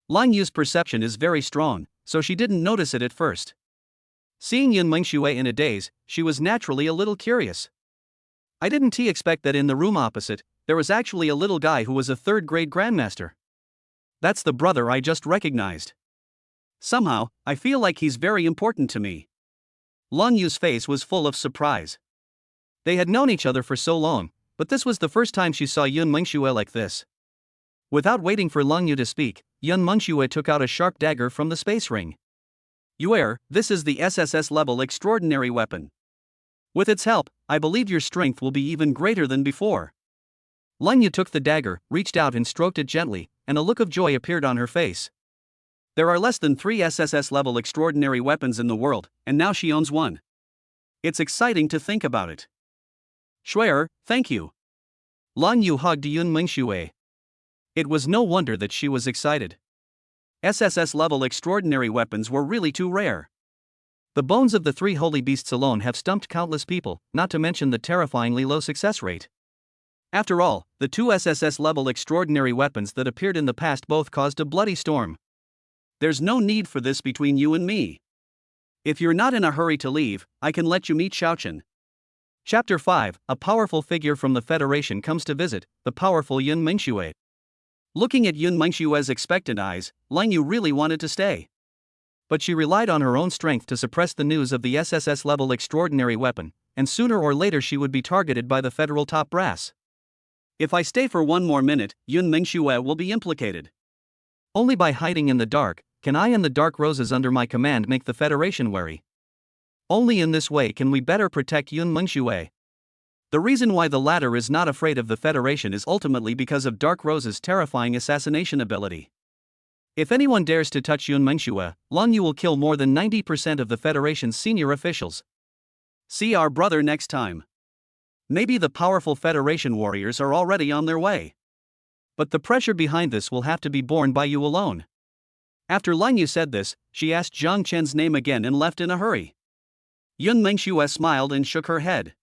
Lang Yu's perception is very strong, so she didn't notice it at first. Seeing Yun Mengxue in a daze, she was naturally a little curious. I didn't expect that in the room opposite, there was actually a little guy who was a 3rd-grade grandmaster. That's the brother I just recognized. Somehow, I feel like he's very important to me. Lang Yu's face was full of surprise. They had known each other for so long, but this was the first time she saw Yun Mengxue like this. Without waiting for Lang Yu to speak, Yun Mengxue took out a sharp dagger from the space ring. Yuer, this is the SSS level extraordinary weapon. With its help, I believe your strength will be even greater than before. Lang Yu took the dagger, reached out and stroked it gently, and a look of joy appeared on her face. There are less than 3 SSS level extraordinary weapons in the world, and now she owns one. It's exciting to think about it. Shuer, thank you. Lang Yu hugged Yun Mengxue. It was no wonder that she was excited. SSS level extraordinary weapons were really too rare. The bones of the 3 holy beasts alone have stumped countless people, not to mention the terrifyingly low success rate. After all, the 2 SSS level extraordinary weapons that appeared in the past both caused a bloody storm. There's no need for this between you and me. If you're not in a hurry to leave, I can let you meet Xiaochen. Chapter 5, a powerful figure from the Federation comes to visit, the powerful Yun Mengxue. Looking at Yun Mengxue's expectant eyes, Lang Yu really wanted to stay. But she relied on her own strength to suppress the news of the SSS level extraordinary weapon, and sooner or later she would be targeted by the federal top brass. If I stay for one more minute, Yun Mengxue will be implicated. Only by hiding in the dark, can I and the Dark Roses under my command make the Federation wary. Only in this way can we better protect Yun Mengxue. The reason why the latter is not afraid of the Federation is ultimately because of Dark Rose's terrifying assassination ability. If anyone dares to touch Yun Mengxue, Lang Yu will kill more than 90% of the Federation's senior officials. See our brother next time. Maybe the powerful Federation warriors are already on their way. But the pressure behind this will have to be borne by you alone. After Lang Yu said this, she asked Jiang Chen's name again and left in a hurry. Yun Mengxue smiled and shook her head.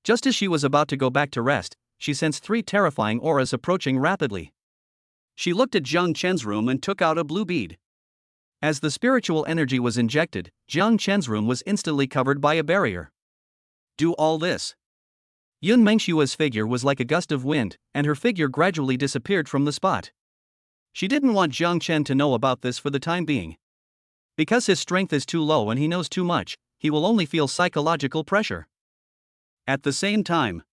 Just as she was about to go back to rest, she sensed 3 terrifying auras approaching rapidly. She looked at Jiang Chen's room and took out a blue bead. As the spiritual energy was injected, Jiang Chen's room was instantly covered by a barrier. Do all this. Yun Mengxue's figure was like a gust of wind, and her figure gradually disappeared from the spot. She didn't want Jiang Chen to know about this for the time being. Because his strength is too low and he knows too much, he will only feel psychological pressure. At the same time,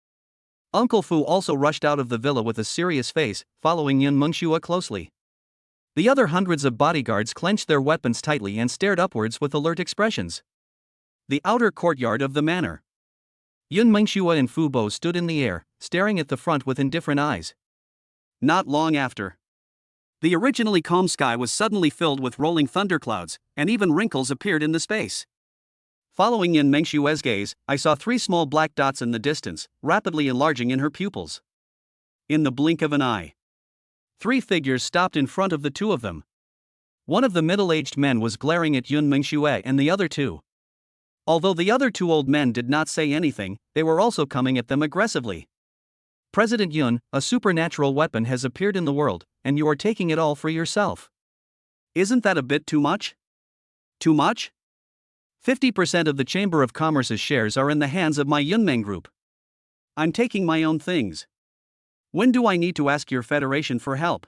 Uncle Fu also rushed out of the villa with a serious face, following Yun Mengxue closely. The other hundreds of bodyguards clenched their weapons tightly and stared upwards with alert expressions. The outer courtyard of the manor. Yun Mengxue and Fu Bo stood in the air, staring at the front with indifferent eyes. Not long after, the originally calm sky was suddenly filled with rolling thunderclouds, and even wrinkles appeared in the space. Following Yun Mengxue's gaze, I saw 3 small black dots in the distance, rapidly enlarging in her pupils. In the blink of an eye, 3 figures stopped in front of the 2 of them. One of the middle-aged men was glaring at Yun Mengxue and the other 2. Although the other 2 old men did not say anything, they were also coming at them aggressively. President Yun, a supernatural weapon has appeared in the world, and you are taking it all for yourself. Isn't that a bit too much? Too much? 50% of the Chamber of Commerce's shares are in the hands of my Yunmeng group. I'm taking my own things. When do I need to ask your federation for help?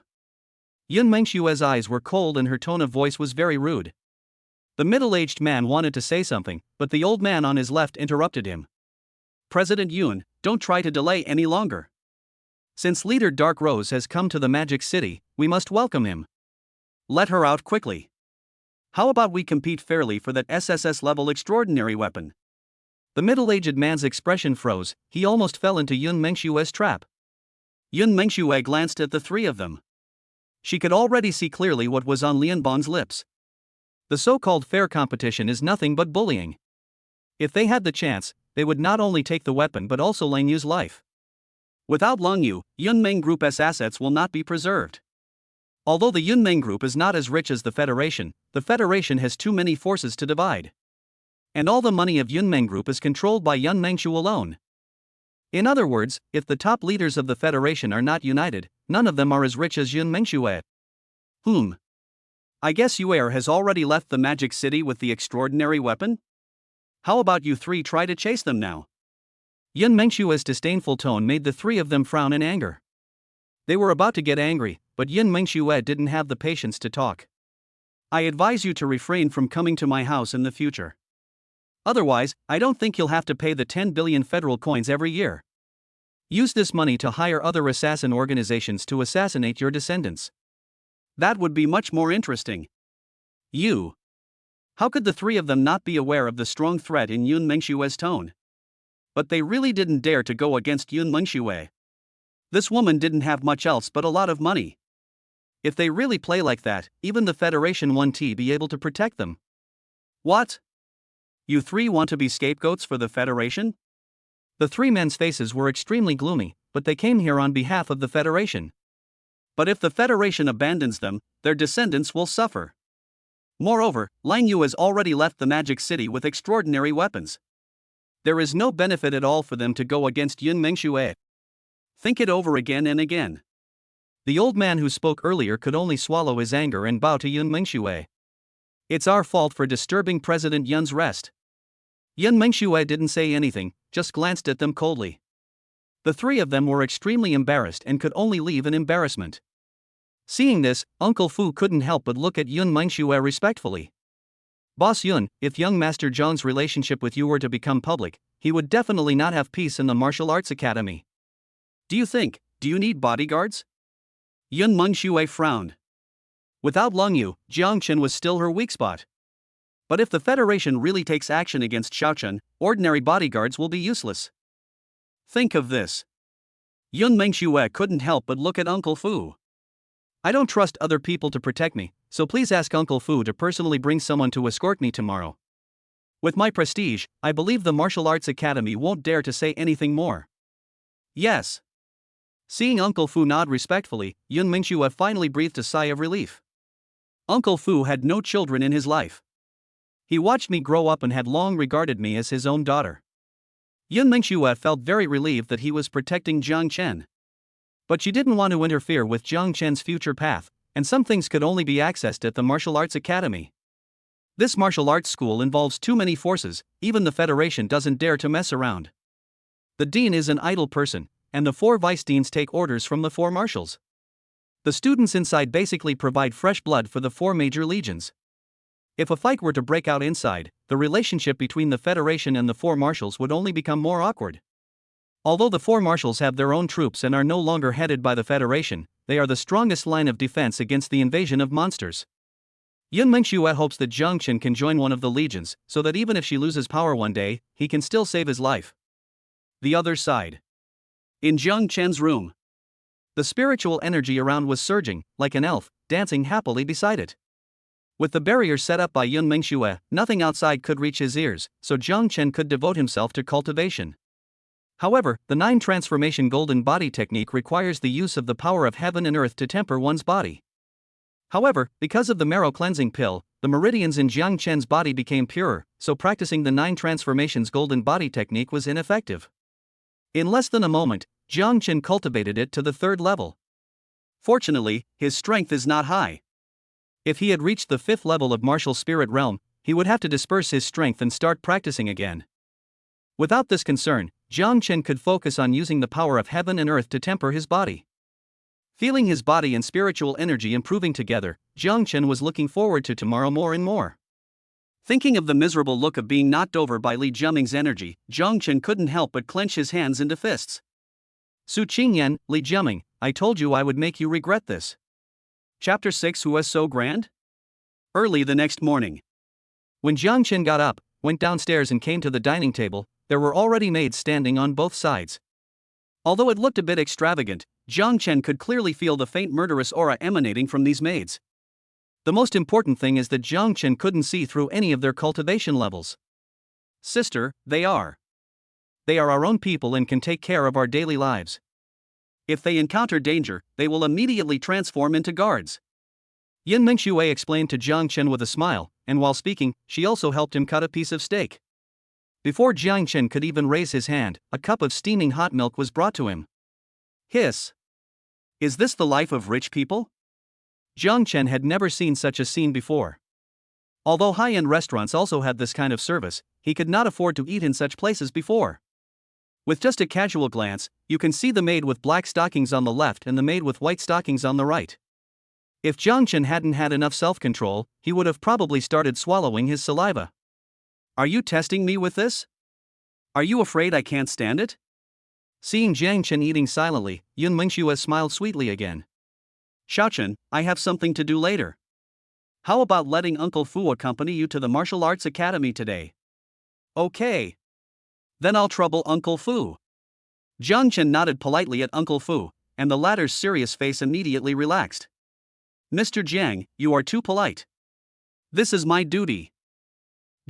Yun Mengshue's eyes were cold and her tone of voice was very rude. The middle-aged man wanted to say something, but the old man on his left interrupted him. President Yun, don't try to delay any longer. Since leader Dark Rose has come to the Magic City, we must welcome him. Let her out quickly. How about we compete fairly for that SSS-level extraordinary weapon? The middle-aged man's expression froze, he almost fell into Yun Mengshue's trap. Yun Mengshue glanced at the three of them. She could already see clearly what was on Lianbang's lips. The so-called fair competition is nothing but bullying. If they had the chance, they would not only take the weapon but also Lang Yu's life. Without Lang Yu, Yunmeng Group's assets will not be preserved. Although the Yunmeng Group is not as rich as the Federation has too many forces to divide. And all the money of Yunmeng Group is controlled by Yun Mengshu alone. In other words, if the top leaders of the Federation are not united, none of them are as rich as Yun Mengshue. I guess Yuer has already left the Magic City with the extraordinary weapon? How about you three try to chase them now? Yun Mengshue's disdainful tone made the three of them frown in anger. They were about to get angry, but Yun Mengshue didn't have the patience to talk. I advise you to refrain from coming to my house in the future. Otherwise, I don't think you'll have to pay the 10 billion federal coins every year. Use this money to hire other assassin organizations to assassinate your descendants. That would be much more interesting. How could the three of them not be aware of the strong threat in Yun Mengshue's tone? But they really didn't dare to go against Yun Mengshue. This woman didn't have much else but a lot of money. If they really play like that, even the Federation won't be able to protect them. What? You three want to be scapegoats for the Federation? The three men's faces were extremely gloomy, but they came here on behalf of the Federation. But if the Federation abandons them, their descendants will suffer. Moreover, Lang Yu has already left the Magic City with extraordinary weapons. There is no benefit at all for them to go against Yun Mengshue. Think it over again and again. The old man who spoke earlier could only swallow his anger and bow to Yun Mengshue. It's our fault for disturbing President Yun's rest. Yun Mengshue didn't say anything, just glanced at them coldly. The three of them were extremely embarrassed and could only leave in embarrassment. Seeing this, Uncle Fu couldn't help but look at Yun Mengshue respectfully. Boss Yun, if young Master Zhang's relationship with you were to become public, he would definitely not have peace in the martial arts academy. Do you need bodyguards? Yun Mengshue frowned. Without Lang Yu, Jiangchen was still her weak spot. But if the Federation really takes action against Xiaochen, ordinary bodyguards will be useless. Think of this. Yun Mengshue couldn't help but look at Uncle Fu. I don't trust other people to protect me, so please ask Uncle Fu to personally bring someone to escort me tomorrow. With my prestige, I believe the Martial Arts Academy won't dare to say anything more. Yes. Seeing Uncle Fu nod respectfully, Yun Mengshue finally breathed a sigh of relief. Uncle Fu had no children in his life. He watched me grow up and had long regarded me as his own daughter. Yun Mengshue felt very relieved that he was protecting Jiang Chen. But she didn't want to interfere with Jiang Chen's future path, and some things could only be accessed at the Martial Arts Academy. This martial arts school involves too many forces, even the Federation doesn't dare to mess around. The dean is an idle person, and the 4 vice deans take orders from the 4 marshals. The students inside basically provide fresh blood for the 4 major legions. If a fight were to break out inside, the relationship between the Federation and the 4 marshals would only become more awkward. Although the 4 marshals have their own troops and are no longer headed by the Federation, they are the strongest line of defense against the invasion of monsters. Yun Mengshue hopes that Jiang Chen can join one of the legions, so that even if she loses power one day, he can still save his life. The other side. In Jiang Chen's room. The spiritual energy around was surging, like an elf, dancing happily beside it. With the barrier set up by Yun Mengshue, nothing outside could reach his ears, so Jiang Chen could devote himself to cultivation. However, the 9 transformation golden body technique requires the use of the power of heaven and earth to temper one's body. However, because of the marrow cleansing pill, the meridians in Jiang Chen's body became purer, so practicing the 9 transformations golden body technique was ineffective. In less than a moment, Jiang Chen cultivated it to the 3rd level. Fortunately, his strength is not high. If he had reached the 5th level of martial spirit realm, he would have to disperse his strength and start practicing again. Without this concern, Jiang Chen could focus on using the power of heaven and earth to temper his body. Feeling his body and spiritual energy improving together, Jiang Chen was looking forward to tomorrow more and more. Thinking of the miserable look of being knocked over by Li Jiaming's energy, Jiang Chen couldn't help but clench his hands into fists. Su Qingyan, Li Jiaming, I told you I would make you regret this. Chapter 6. Who was so grand? Early the next morning, when Jiang Chen got up, went downstairs and came to the dining table, there were already maids standing on both sides. Although it looked a bit extravagant, Jiang Chen could clearly feel the faint murderous aura emanating from these maids. The most important thing is that Jiang Chen couldn't see through any of their cultivation levels. Sister, they are our own people and can take care of our daily lives. If they encounter danger, they will immediately transform into guards. Yin Mingxue explained to Jiang Chen with a smile, and while speaking, she also helped him cut a piece of steak. Before Jiang Chen could even raise his hand, a cup of steaming hot milk was brought to him. Hiss! Is this the life of rich people? Jiang Chen had never seen such a scene before. Although high-end restaurants also had this kind of service, he could not afford to eat in such places before. With just a casual glance, you can see the maid with black stockings on the left and the maid with white stockings on the right. If Jiang Chen hadn't had enough self-control, he would have probably started swallowing his saliva. Are you testing me with this? Are you afraid I can't stand it? Seeing Jiang Chen eating silently, Yun Mingxue smiled sweetly again. Xiaochen, I have something to do later. How about letting Uncle Fu accompany you to the martial arts academy today? Okay. Then I'll trouble Uncle Fu. Jiang Chen nodded politely at Uncle Fu, and the latter's serious face immediately relaxed. Mr. Jiang, you are too polite. This is my duty.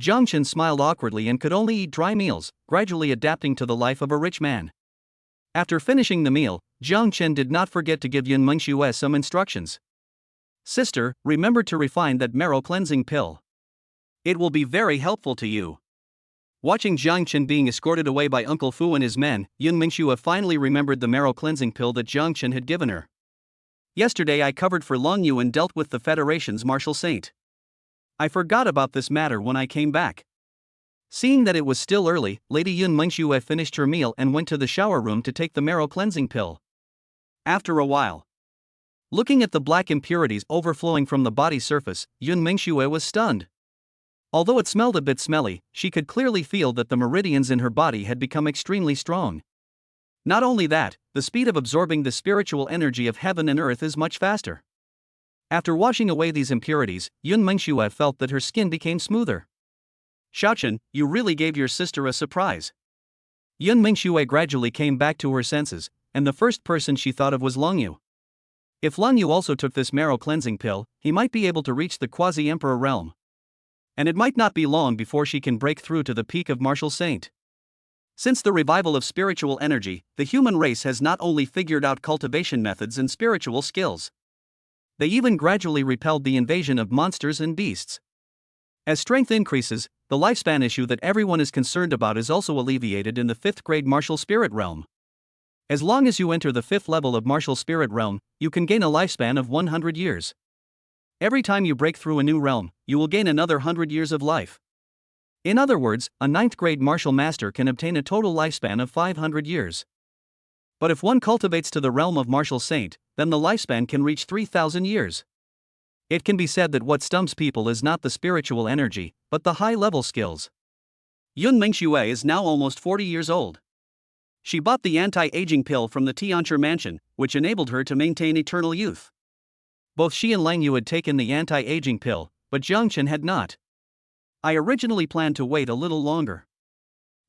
Jiang Chen smiled awkwardly and could only eat dry meals, gradually adapting to the life of a rich man. After finishing the meal, Jiang Chen did not forget to give Yun Mingxue some instructions. Sister, remember to refine that marrow cleansing pill. It will be very helpful to you. Watching Jiang Chen being escorted away by Uncle Fu and his men, Yun Mingxue finally remembered the marrow cleansing pill that Jiang Chen had given her. Yesterday I covered for Long Yu and dealt with the Federation's martial saint. I forgot about this matter when I came back. Seeing that it was still early, Lady Yun Mingxue finished her meal and went to the shower room to take the marrow cleansing pill. After a while, looking at the black impurities overflowing from the body surface, Yun Mingxue was stunned. Although it smelled a bit smelly, she could clearly feel that the meridians in her body had become extremely strong. Not only that, the speed of absorbing the spiritual energy of heaven and earth is much faster. After washing away these impurities, Yun Mingxue felt that her skin became smoother. Xiaochen, you really gave your sister a surprise. Yun Mingxue gradually came back to her senses, and the first person she thought of was Long Yu. If Long Yu also took this marrow cleansing pill, he might be able to reach the quasi-emperor realm. And it might not be long before she can break through to the peak of martial saint. Since the revival of spiritual energy, the human race has not only figured out cultivation methods and spiritual skills. They even gradually repelled the invasion of monsters and beasts. As strength increases, the lifespan issue that everyone is concerned about is also alleviated in the 5th grade martial spirit realm. As long as you enter the 5th level of martial spirit realm, you can gain a lifespan of 100 years. Every time you break through a new realm, you will gain another 100 years of life. In other words, a 9th grade martial master can obtain a total lifespan of 500 years. But if one cultivates to the realm of martial saint, then the lifespan can reach 3,000 years. It can be said that what stumps people is not the spiritual energy, but the high-level skills. Yun Mingxue is now almost 40 years old. She bought the anti-aging pill from the Tianchi mansion, which enabled her to maintain eternal youth. Both she and Lang Yu had taken the anti-aging pill, but Jiang Chen had not. I originally planned to wait a little longer.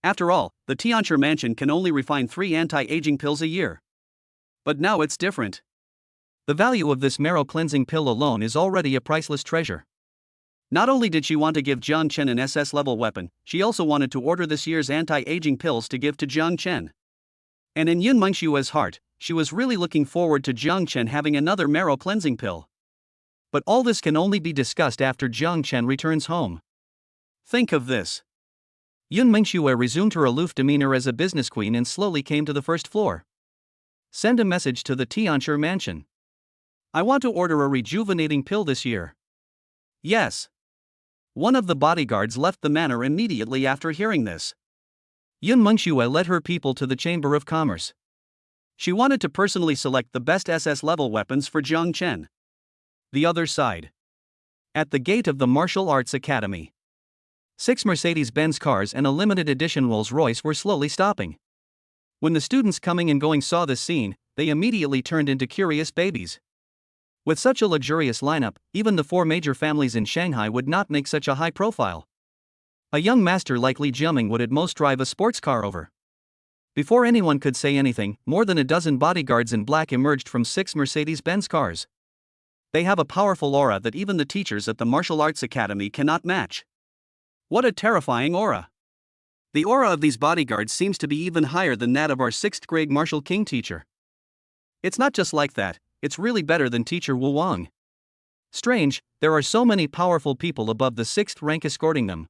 After all, the Tianchi mansion can only refine 3 anti-aging pills a year. But now it's different. The value of this marrow cleansing pill alone is already a priceless treasure. Not only did she want to give Jiang Chen an SS-level weapon, she also wanted to order this year's anti-aging pills to give to Jiang Chen. And in Yun Mingxue's heart, she was really looking forward to Jiang Chen having another marrow cleansing pill. But all this can only be discussed after Jiang Chen returns home. Think of this. Yun Mingxue resumed her aloof demeanor as a business queen and slowly came to the first floor. Send a message to the Tianchi mansion. I want to order a rejuvenating pill this year. Yes. One of the bodyguards left the manor immediately after hearing this. Yun Mengxue led her people to the Chamber of Commerce. She wanted to personally select the best SS-level weapons for Jiang Chen. The other side. At the gate of the Martial Arts Academy, 6 Mercedes-Benz cars and a limited edition Rolls-Royce were slowly stopping. When the students coming and going saw this scene, they immediately turned into curious babies. With such a luxurious lineup, even the 4 major families in Shanghai would not make such a high profile. A young master like Li Jiaming would at most drive a sports car over. Before anyone could say anything, more than a dozen bodyguards in black emerged from 6 Mercedes-Benz cars. They have a powerful aura that even the teachers at the Martial Arts Academy cannot match. What a terrifying aura! The aura of these bodyguards seems to be even higher than that of our 6th grade Martial King teacher. It's not just like that, it's really better than teacher Wu Wang. Strange, there are so many powerful people above the 6th rank escorting them.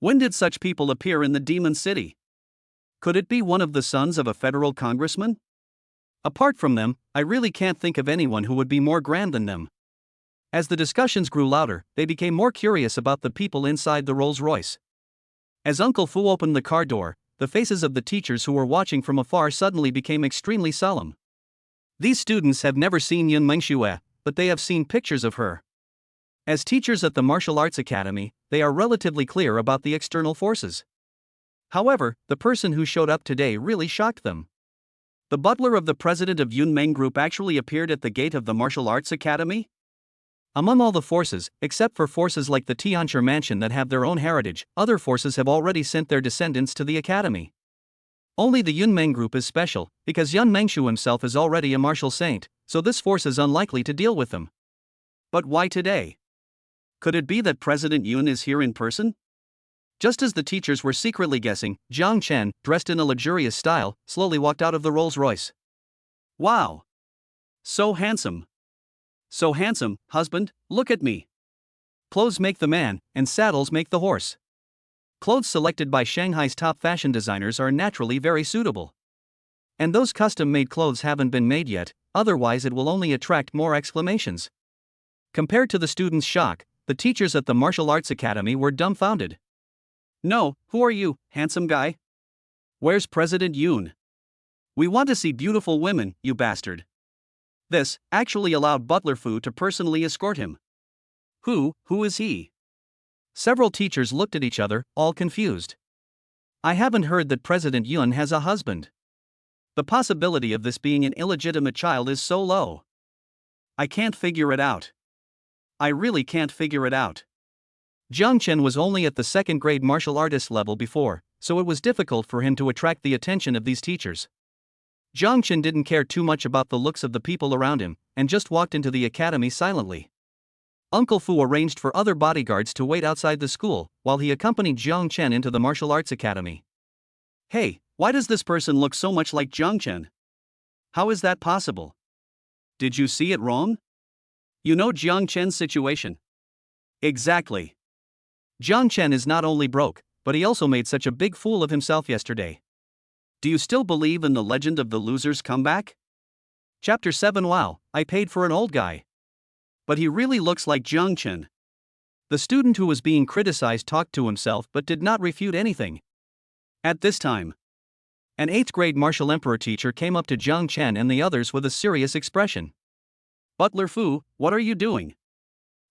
When did such people appear in the Demon City? Could it be one of the sons of a federal congressman? Apart from them, I really can't think of anyone who would be more grand than them. As the discussions grew louder, they became more curious about the people inside the Rolls-Royce. As Uncle Fu opened the car door, the faces of the teachers who were watching from afar suddenly became extremely solemn. These students have never seen Yun Mengxue, but they have seen pictures of her. As teachers at the Martial Arts Academy, they are relatively clear about the external forces. However, the person who showed up today really shocked them. The butler of the president of Yun Meng Group actually appeared at the gate of the Martial Arts Academy? Among all the forces, except for forces like the Tianchi Mansion that have their own heritage, other forces have already sent their descendants to the academy. Only the Yun Meng Group is special, because Yun Mengxue himself is already a martial saint, so this force is unlikely to deal with them. But why today? Could it be that President Yun is here in person? Just as the teachers were secretly guessing, Jiang Chen, dressed in a luxurious style, slowly walked out of the Rolls-Royce. Wow! So handsome! So handsome, husband, look at me. Clothes make the man, and saddles make the horse. Clothes selected by Shanghai's top fashion designers are naturally very suitable. And those custom-made clothes haven't been made yet, otherwise it will only attract more exclamations. Compared to the students' shock, the teachers at the Martial Arts Academy were dumbfounded. No, who are you, handsome guy? Where's President Yun? We want to see beautiful women, you bastard. This actually allowed Butler Fu to personally escort him. Who is he? Several teachers looked at each other, all confused. I haven't heard that President Yun has a husband. The possibility of this being an illegitimate child is so low. I can't figure it out. I really can't figure it out. Jiang Chen was only at the 2nd grade martial artist level before, so it was difficult for him to attract the attention of these teachers. Jiang Chen didn't care too much about the looks of the people around him, and just walked into the academy silently. Uncle Fu arranged for other bodyguards to wait outside the school, while he accompanied Jiang Chen into the martial arts academy. Hey, why does this person look so much like Jiang Chen? How is that possible? Did you see it wrong? You know Jiang Chen's situation. Exactly. Jiang Chen is not only broke, but he also made such a big fool of himself yesterday. Do you still believe in the legend of the loser's comeback? Chapter 7. Wow, I paid for an old guy. But he really looks like Jiang Chen. The student who was being criticized talked to himself but did not refute anything. At this time, an 8th grade martial emperor teacher came up to Jiang Chen and the others with a serious expression. Butler Fu, what are you doing?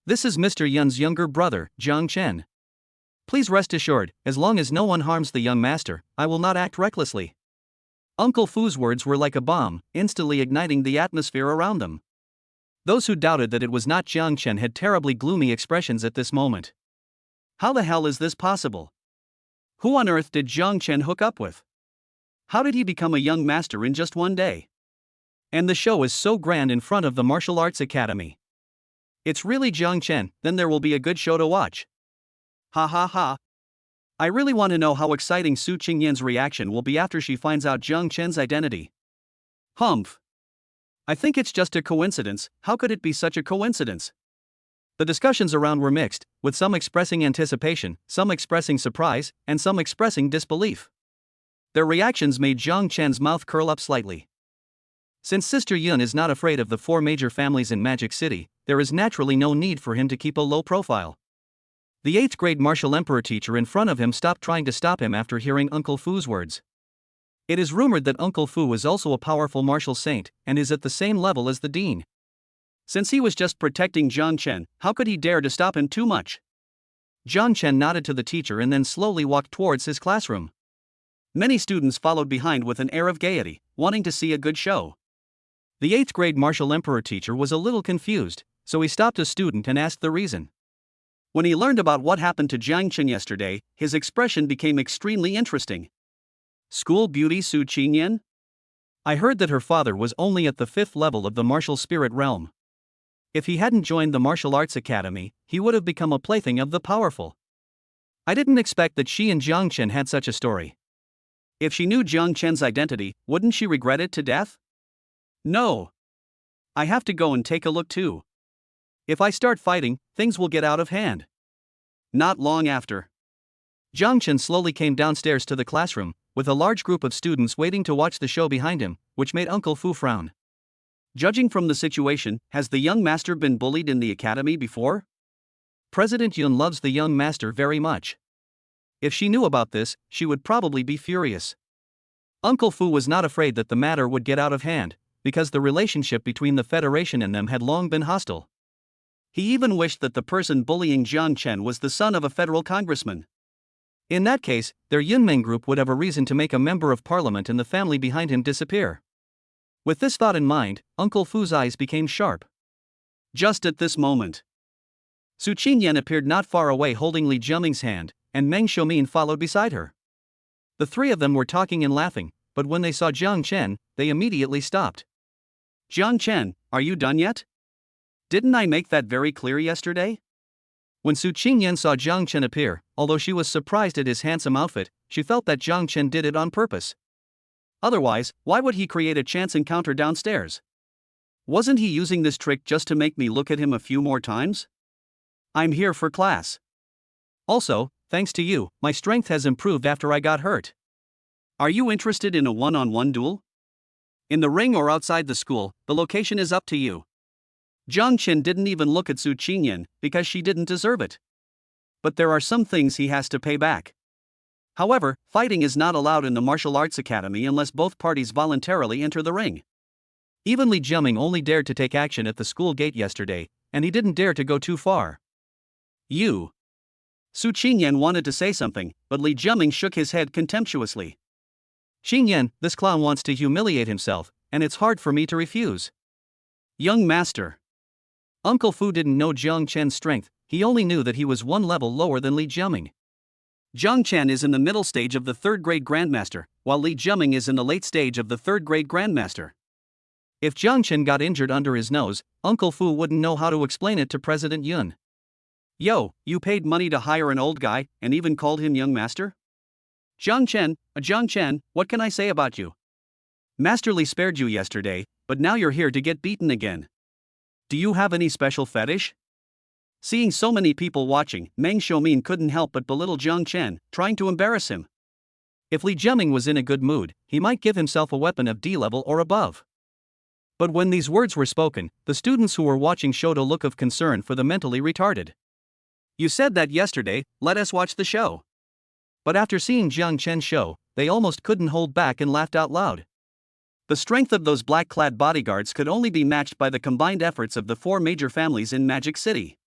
This is Mr. Yun's younger brother, Jiang Chen. Please rest assured, as long as no one harms the young master, I will not act recklessly. Uncle Fu's words were like a bomb, instantly igniting the atmosphere around them. Those who doubted that it was not Jiang Chen had terribly gloomy expressions at this moment. How the hell is this possible? Who on earth did Jiang Chen hook up with? How did he become a young master in just one day? And the show is so grand in front of the Martial Arts Academy. It's really Jiang Chen, then there will be a good show to watch. Ha ha ha. I really want to know how exciting Su Qingyan's reaction will be after she finds out Jiang Chen's identity. Humph. I think it's just a coincidence. How could it be such a coincidence? The discussions around were mixed, with some expressing anticipation, some expressing surprise, and some expressing disbelief. Their reactions made Jiang Chen's mouth curl up slightly. Since Sister Yun is not afraid of the 4 major families in Magic City, there is naturally no need for him to keep a low profile. The 8th grade martial emperor teacher in front of him stopped trying to stop him after hearing Uncle Fu's words. It is rumored that Uncle Fu is also a powerful martial saint and is at the same level as the dean. Since he was just protecting Jiang Chen, how could he dare to stop him too much? Jiang Chen nodded to the teacher and then slowly walked towards his classroom. Many students followed behind with an air of gaiety, wanting to see a good show. The 8th grade martial emperor teacher was a little confused, so he stopped a student and asked the reason. When he learned about what happened to Jiang Chen yesterday, his expression became extremely interesting. School beauty Su Qingyan? I heard that her father was only at the 5th level of the martial spirit realm. If he hadn't joined the martial arts academy, he would have become a plaything of the powerful. I didn't expect that she and Jiang Chen had such a story. If she knew Jiang Chen's identity, wouldn't she regret it to death? No. I have to go and take a look too. If I start fighting, things will get out of hand. Not long after, Jiang Chen slowly came downstairs to the classroom, with a large group of students waiting to watch the show behind him, which made Uncle Fu frown. Judging from the situation, has the young master been bullied in the academy before? President Yun loves the young master very much. If she knew about this, she would probably be furious. Uncle Fu was not afraid that the matter would get out of hand, because the relationship between the Federation and them had long been hostile. He even wished that the person bullying Jiang Chen was the son of a federal congressman. In that case, their Yunmeng group would have a reason to make a member of parliament and the family behind him disappear. With this thought in mind, Uncle Fu's eyes became sharp. Just at this moment, Su Qingyan appeared not far away holding Li Jiaming's hand, and Meng Xiumin followed beside her. The three of them were talking and laughing, but when they saw Jiang Chen, they immediately stopped. Jiang Chen, are you done yet? Didn't I make that very clear yesterday? When Su Qingyan saw Jiang Chen appear, although she was surprised at his handsome outfit, she felt that Jiang Chen did it on purpose. Otherwise, why would he create a chance encounter downstairs? Wasn't he using this trick just to make me look at him a few more times? I'm here for class. Also, thanks to you, my strength has improved after I got hurt. Are you interested in a one-on-one duel? In the ring or outside the school, the location is up to you. Jiang Chen didn't even look at Su Qingyan, because she didn't deserve it. But there are some things he has to pay back. However, fighting is not allowed in the martial arts academy unless both parties voluntarily enter the ring. Even Li Jiaming only dared to take action at the school gate yesterday, and he didn't dare to go too far. You. Su Qingyan wanted to say something, but Li Jiaming shook his head contemptuously. Qingyan, this clown wants to humiliate himself, and it's hard for me to refuse. Young master. Uncle Fu didn't know Jiang Chen's strength, he only knew that he was one level lower than Li Jiaming. Jiang Chen is in the middle stage of the 3rd grade Grandmaster, while Li Jiaming is in the late stage of the 3rd grade Grandmaster. If Jiang Chen got injured under his nose, Uncle Fu wouldn't know how to explain it to President Yun. Yo, you paid money to hire an old guy, and even called him young master? Jiang Chen, what can I say about you? Master Li spared you yesterday, but now you're here to get beaten again. Do you have any special fetish? Seeing so many people watching, Meng Xiumin couldn't help but belittle Jiang Chen, trying to embarrass him. If Li Jiaming was in a good mood, he might give himself a weapon of D level or above. But when these words were spoken, the students who were watching showed a look of concern for the mentally retarded. You said that yesterday, let us watch the show. But after seeing Jiang Chen's show, they almost couldn't hold back and laughed out loud. The strength of those black-clad bodyguards could only be matched by the combined efforts of the 4 major families in Magic City.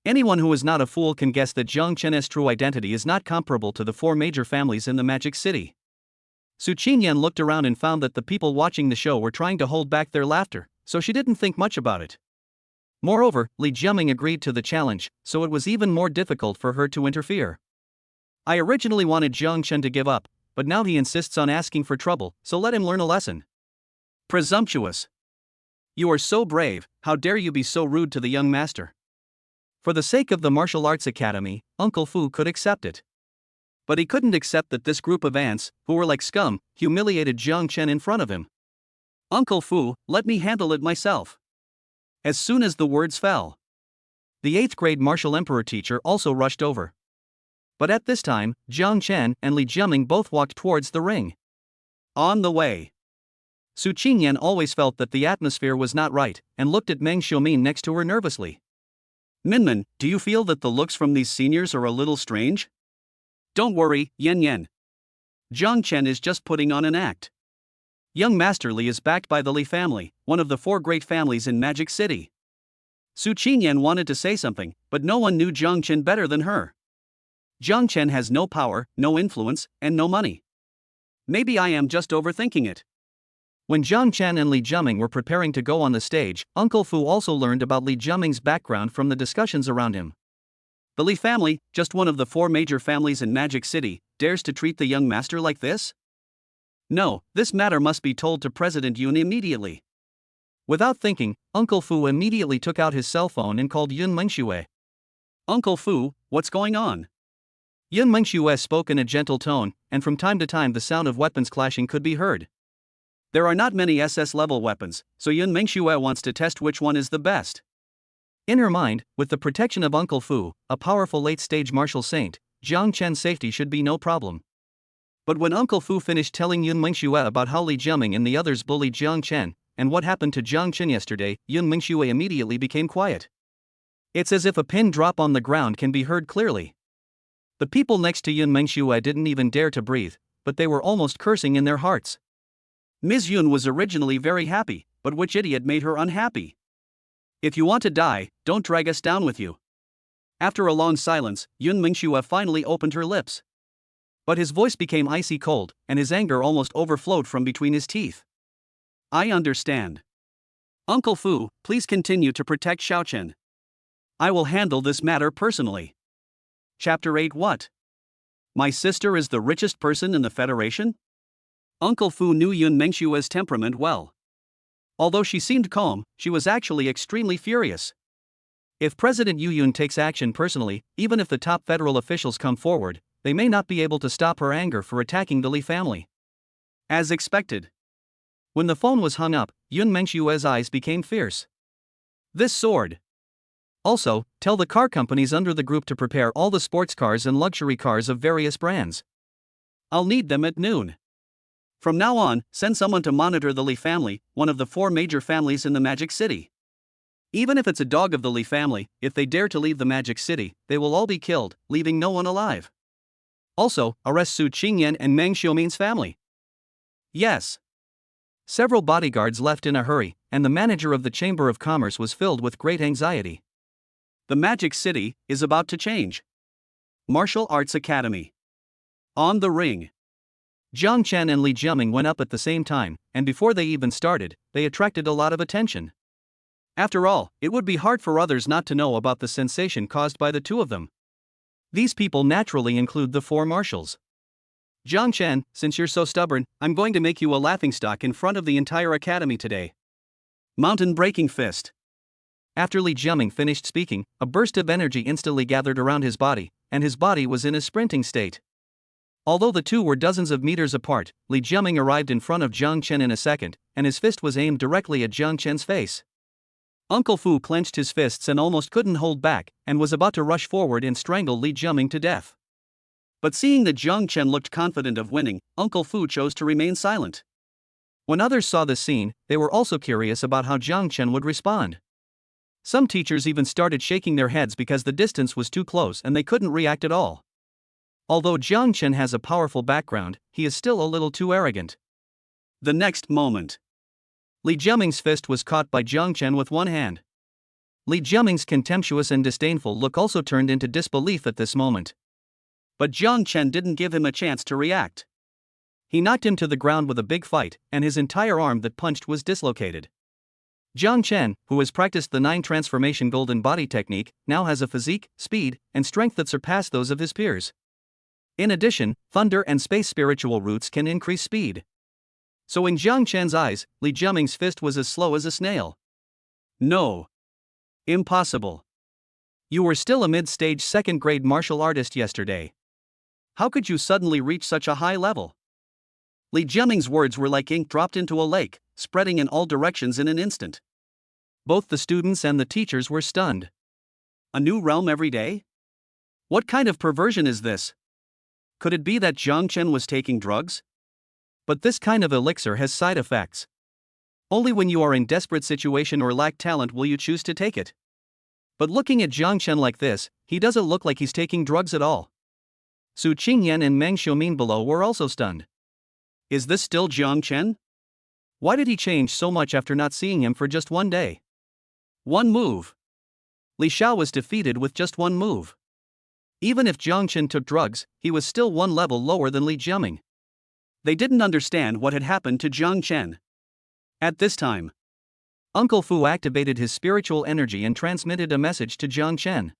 Anyone who is not a fool can guess that Jiang Chen's true identity is not comparable to the 4 major families in the Magic City. Su Qingyan looked around and found that the people watching the show were trying to hold back their laughter, so she didn't think much about it. Moreover, Li Jiaming agreed to the challenge, so it was even more difficult for her to interfere. I originally wanted Jiang Chen to give up, but now he insists on asking for trouble, so let him learn a lesson. Presumptuous. You are so brave, how dare you be so rude to the young master? For the sake of the martial arts academy, Uncle Fu could accept it. But he couldn't accept that this group of ants, who were like scum, humiliated Jiang Chen in front of him. Uncle Fu, let me handle it myself. As soon as the words fell, the 8th grade martial emperor teacher also rushed over. But at this time, Jiang Chen and Li Jiaming both walked towards the ring. On the way, Su Qingyan always felt that the atmosphere was not right, and looked at Meng Xiumin next to her nervously. Minmin, do you feel that the looks from these seniors are a little strange? Don't worry, Yen Yen. Jiang Chen is just putting on an act. Young Master Li is backed by the Li family, one of the 4 great families in Magic City. Su Qingyan wanted to say something, but no one knew Jiang Chen better than her. Jiang Chen has no power, no influence, and no money. Maybe I am just overthinking it. When Jiang Chen and Li Jiaming were preparing to go on the stage, Uncle Fu also learned about Li Jiaming's background from the discussions around him. The Li family, just one of the 4 major families in Magic City, dares to treat the young master like this? No, this matter must be told to President Yun immediately. Without thinking, Uncle Fu immediately took out his cell phone and called Yun Mengxue. Uncle Fu, what's going on? Yun Mengxue spoke in a gentle tone, and from time to time the sound of weapons clashing could be heard. There are not many SS-level weapons, so Yun Mengxue wants to test which one is the best. In her mind, with the protection of Uncle Fu, a powerful late-stage martial saint, Jiang Chen's safety should be no problem. But when Uncle Fu finished telling Yun Mengxue about how Li Jiaming and the others bullied Jiang Chen, and what happened to Jiang Chen yesterday, Yun Mengxue immediately became quiet. It's as if a pin drop on the ground can be heard clearly. The people next to Yun Mengxue didn't even dare to breathe, but they were almost cursing in their hearts. Ms. Yun was originally very happy, but which idiot made her unhappy? If you want to die, don't drag us down with you. After a long silence, Yun Mengxue finally opened her lips. But his voice became icy cold, and his anger almost overflowed from between his teeth. I understand. Uncle Fu, please continue to protect Xiaochen. I will handle this matter personally. Chapter 8. What? My sister is the richest person in the Federation? Uncle Fu knew Yun Mengxue's temperament well. Although she seemed calm, she was actually extremely furious. If President Yu Yun takes action personally, even if the top federal officials come forward, they may not be able to stop her anger for attacking the Li family. As expected. When the phone was hung up, Yun Mengxue's eyes became fierce. This sword. Also, tell the car companies under the group to prepare all the sports cars and luxury cars of various brands. I'll need them at noon. From now on, send someone to monitor the Li family, one of the 4 major families in the Magic City. Even if it's a dog of the Li family, if they dare to leave the Magic City, they will all be killed, leaving no one alive. Also, arrest Su Qingyan and Meng Xiaoming's family. Yes. Several bodyguards left in a hurry, and the manager of the Chamber of Commerce was filled with great anxiety. The Magic City is about to change. Martial Arts Academy. On the ring. Jiang Chen and Li Jiaming went up at the same time, and before they even started, they attracted a lot of attention. After all, it would be hard for others not to know about the sensation caused by the 2 of them. These people naturally include the 4 marshals. Jiang Chen, since you're so stubborn, I'm going to make you a laughingstock in front of the entire academy today. Mountain-breaking fist. After Li Jiaming finished speaking, a burst of energy instantly gathered around his body, and his body was in a sprinting state. Although the 2 were dozens of meters apart, Li Jiaming arrived in front of Jiang Chen in a second, and his fist was aimed directly at Jiang Chen's face. Uncle Fu clenched his fists and almost couldn't hold back, and was about to rush forward and strangle Li Jiaming to death. But seeing that Jiang Chen looked confident of winning, Uncle Fu chose to remain silent. When others saw this scene, they were also curious about how Jiang Chen would respond. Some teachers even started shaking their heads because the distance was too close and they couldn't react at all. Although Jiang Chen has a powerful background, he is still a little too arrogant. The next moment, Li Jiaming's fist was caught by Jiang Chen with one hand. Li Jiaming's contemptuous and disdainful look also turned into disbelief at this moment. But Jiang Chen didn't give him a chance to react. He knocked him to the ground with a big fight, and his entire arm that punched was dislocated. Jiang Chen, who has practiced the 9 transformation golden body technique, now has a physique, speed, and strength that surpass those of his peers. In addition, thunder and space spiritual roots can increase speed. So in Jiang Chen's eyes, Li Jiaming's fist was as slow as a snail. No. Impossible. You were still a mid-stage 2nd-grade martial artist yesterday. How could you suddenly reach such a high level? Li Jiaming's words were like ink dropped into a lake, spreading in all directions in an instant. Both the students and the teachers were stunned. A new realm every day? What kind of perversion is this? Could it be that Jiang Chen was taking drugs? But this kind of elixir has side effects. Only when you are in desperate situation or lack talent will you choose to take it. But looking at Jiang Chen like this, he doesn't look like he's taking drugs at all. Su Qingyan and Meng Xiumin below were also stunned. Is this still Jiang Chen? Why did he change so much after not seeing him for just one day? One move. Li Xiao was defeated with just one move. Even if Jiang Chen took drugs, he was still one level lower than Li Jiaming. They didn't understand what had happened to Jiang Chen. At this time, Uncle Fu activated his spiritual energy and transmitted a message to Jiang Chen.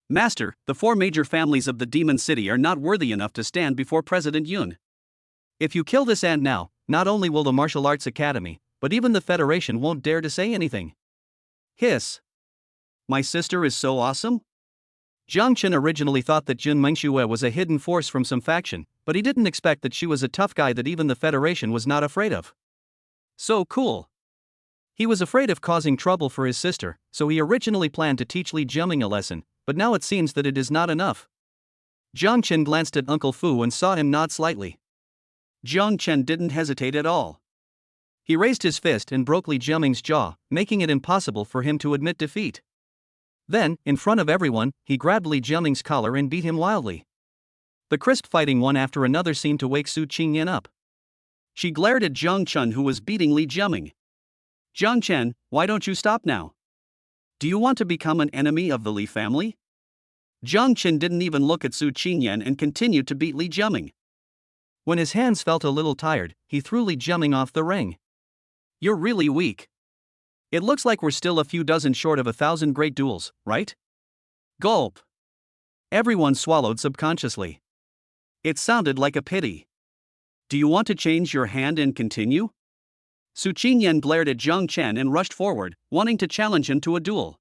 Master, the 4 major families of the Demon City are not worthy enough to stand before President Yun. If you kill this ant now, not only will the Martial Arts Academy, but even the Federation won't dare to say anything. Hiss. My sister is so awesome? Jiang Chen originally thought that Jun Mengxue was a hidden force from some faction, but he didn't expect that she was a tough guy that even the Federation was not afraid of. So cool. He was afraid of causing trouble for his sister, so he originally planned to teach Li Jiaming a lesson, but now it seems that it is not enough. Jiang Chen glanced at Uncle Fu and saw him nod slightly. Jiang Chen didn't hesitate at all. He raised his fist and broke Li Jiaming's jaw, making it impossible for him to admit defeat. Then, in front of everyone, he grabbed Li Jiaming's collar and beat him wildly. The crisp fighting one after another seemed to wake Su Qingyan up. She glared at Jiang Chen, who was beating Li Jiaming. Jiang Chen, why don't you stop now? Do you want to become an enemy of the Li family? Jiang Chen didn't even look at Su Qingyan and continued to beat Li Jiaming. When his hands felt a little tired, he threw Li Jiaming off the ring. You're really weak. It looks like we're still a few dozen short of 1,000 great duels, right? Gulp. Everyone swallowed subconsciously. It sounded like a pity. Do you want to change your hand and continue? Su Qingyan glared at Jiang Chen and rushed forward, wanting to challenge him to a duel.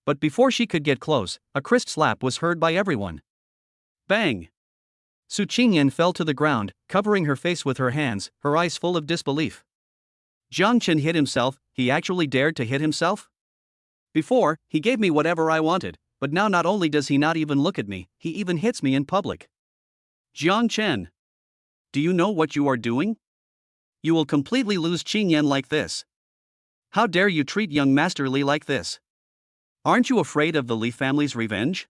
But before she could get close, a crisp slap was heard by everyone. Bang! Su Qingyan fell to the ground, covering her face with her hands, her eyes full of disbelief. Jiang Chen hit himself. He actually dared to hit himself? Before, he gave me whatever I wanted, but now not only does he not even look at me, he even hits me in public. Jiang Chen. Do you know what you are doing? You will completely lose Qingyan like this. How dare you treat young Master Li like this? Aren't you afraid of the Li family's revenge?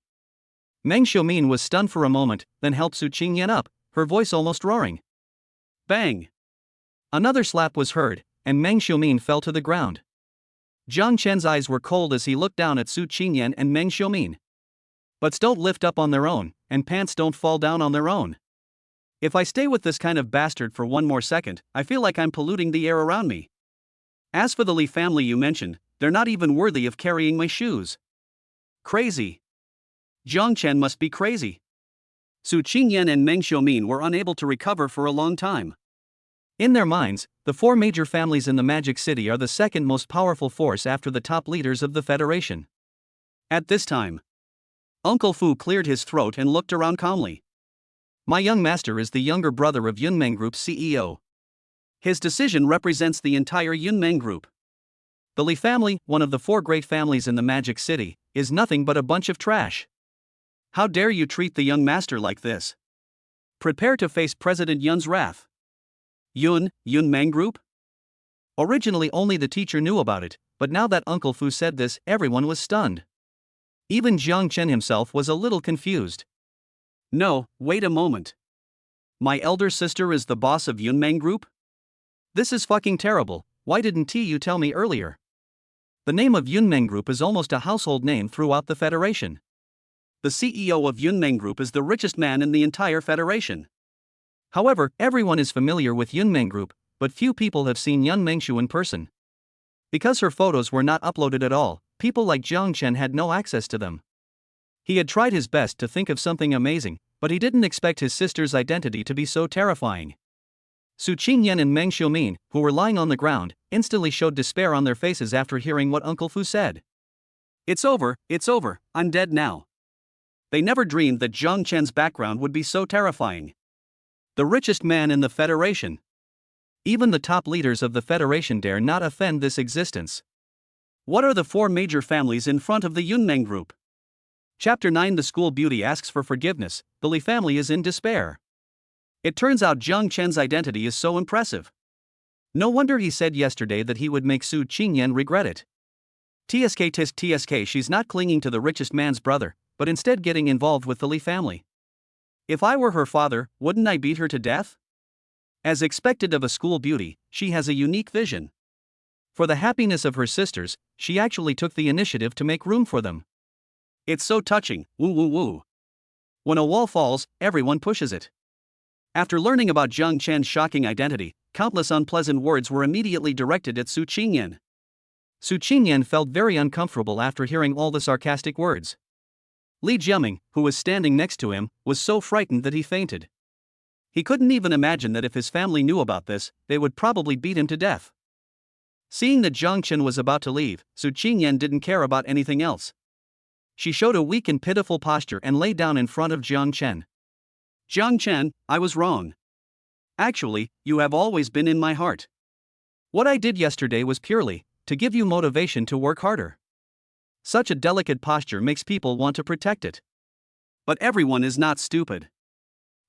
Meng Xiumin was stunned for a moment, then helped Su Qingyan up, her voice almost roaring. Bang! Another slap was heard, and Meng Xiumin fell to the ground. Jiang Chen's eyes were cold as he looked down at Su Qingyan and Meng Xiumin. Butts don't lift up on their own, and pants don't fall down on their own. If I stay with this kind of bastard for one more second, I feel like I'm polluting the air around me. As for the Li family you mentioned, they're not even worthy of carrying my shoes. Crazy. Jiang Chen must be crazy. Su Qingyan and Meng Xiumin were unable to recover for a long time. In their minds, the 4 major families in the Magic City are the second most powerful force after the top leaders of the Federation. At this time, Uncle Fu cleared his throat and looked around calmly. My young master is the younger brother of Yunmeng Group's CEO. His decision represents the entire Yunmeng Group. The Li family, one of the 4 great families in the Magic City, is nothing but a bunch of trash. How dare you treat the young master like this? Prepare to face President Yun's wrath. Yunmeng Group? Originally only the teacher knew about it, but now that Uncle Fu said this, everyone was stunned. Even Jiang Chen himself was a little confused. No, wait a moment. My elder sister is the boss of Yunmeng Group? This is fucking terrible. Why didn't you tell me earlier? The name of Yunmeng Group is almost a household name throughout the Federation. The CEO of Yunmeng Group is the richest man in the entire Federation. However, everyone is familiar with Yunmeng Group, but few people have seen Yun Mengshu in person. Because her photos were not uploaded at all, people like Jiang Chen had no access to them. He had tried his best to think of something amazing, but he didn't expect his sister's identity to be so terrifying. Su Qingyan and Meng Xiumin, who were lying on the ground, instantly showed despair on their faces after hearing what Uncle Fu said. It's over, I'm dead now. They never dreamed that Jiang Chen's background would be so terrifying. The richest man in the Federation. Even the top leaders of the Federation dare not offend this existence. What are the 4 major families in front of the Yunmeng Group? Chapter 9 The School Beauty asks for forgiveness. The Li family is in despair. It turns out Jiang Chen's identity is so impressive. No wonder he said yesterday that he would make Su Qingyan regret it. TSK tisk TSK, she's not clinging to the richest man's brother, but instead getting involved with the Lee family. If I were her father, wouldn't I beat her to death? As expected of a school beauty, she has a unique vision. For the happiness of her sisters, she actually took the initiative to make room for them. It's so touching, woo woo woo. When a wall falls, everyone pushes it. After learning about Jiang Chen's shocking identity, countless unpleasant words were immediately directed at Su Qingyan. Su Qingyan felt very uncomfortable after hearing all the sarcastic words. Li Jiaming, who was standing next to him, was so frightened that he fainted. He couldn't even imagine that if his family knew about this, they would probably beat him to death. Seeing that Jiang Chen was about to leave, Su Qingyan didn't care about anything else. She showed a weak and pitiful posture and lay down in front of Jiang Chen. Jiang Chen, I was wrong. Actually, you have always been in my heart. What I did yesterday was purely to give you motivation to work harder. Such a delicate posture makes people want to protect it. But everyone is not stupid.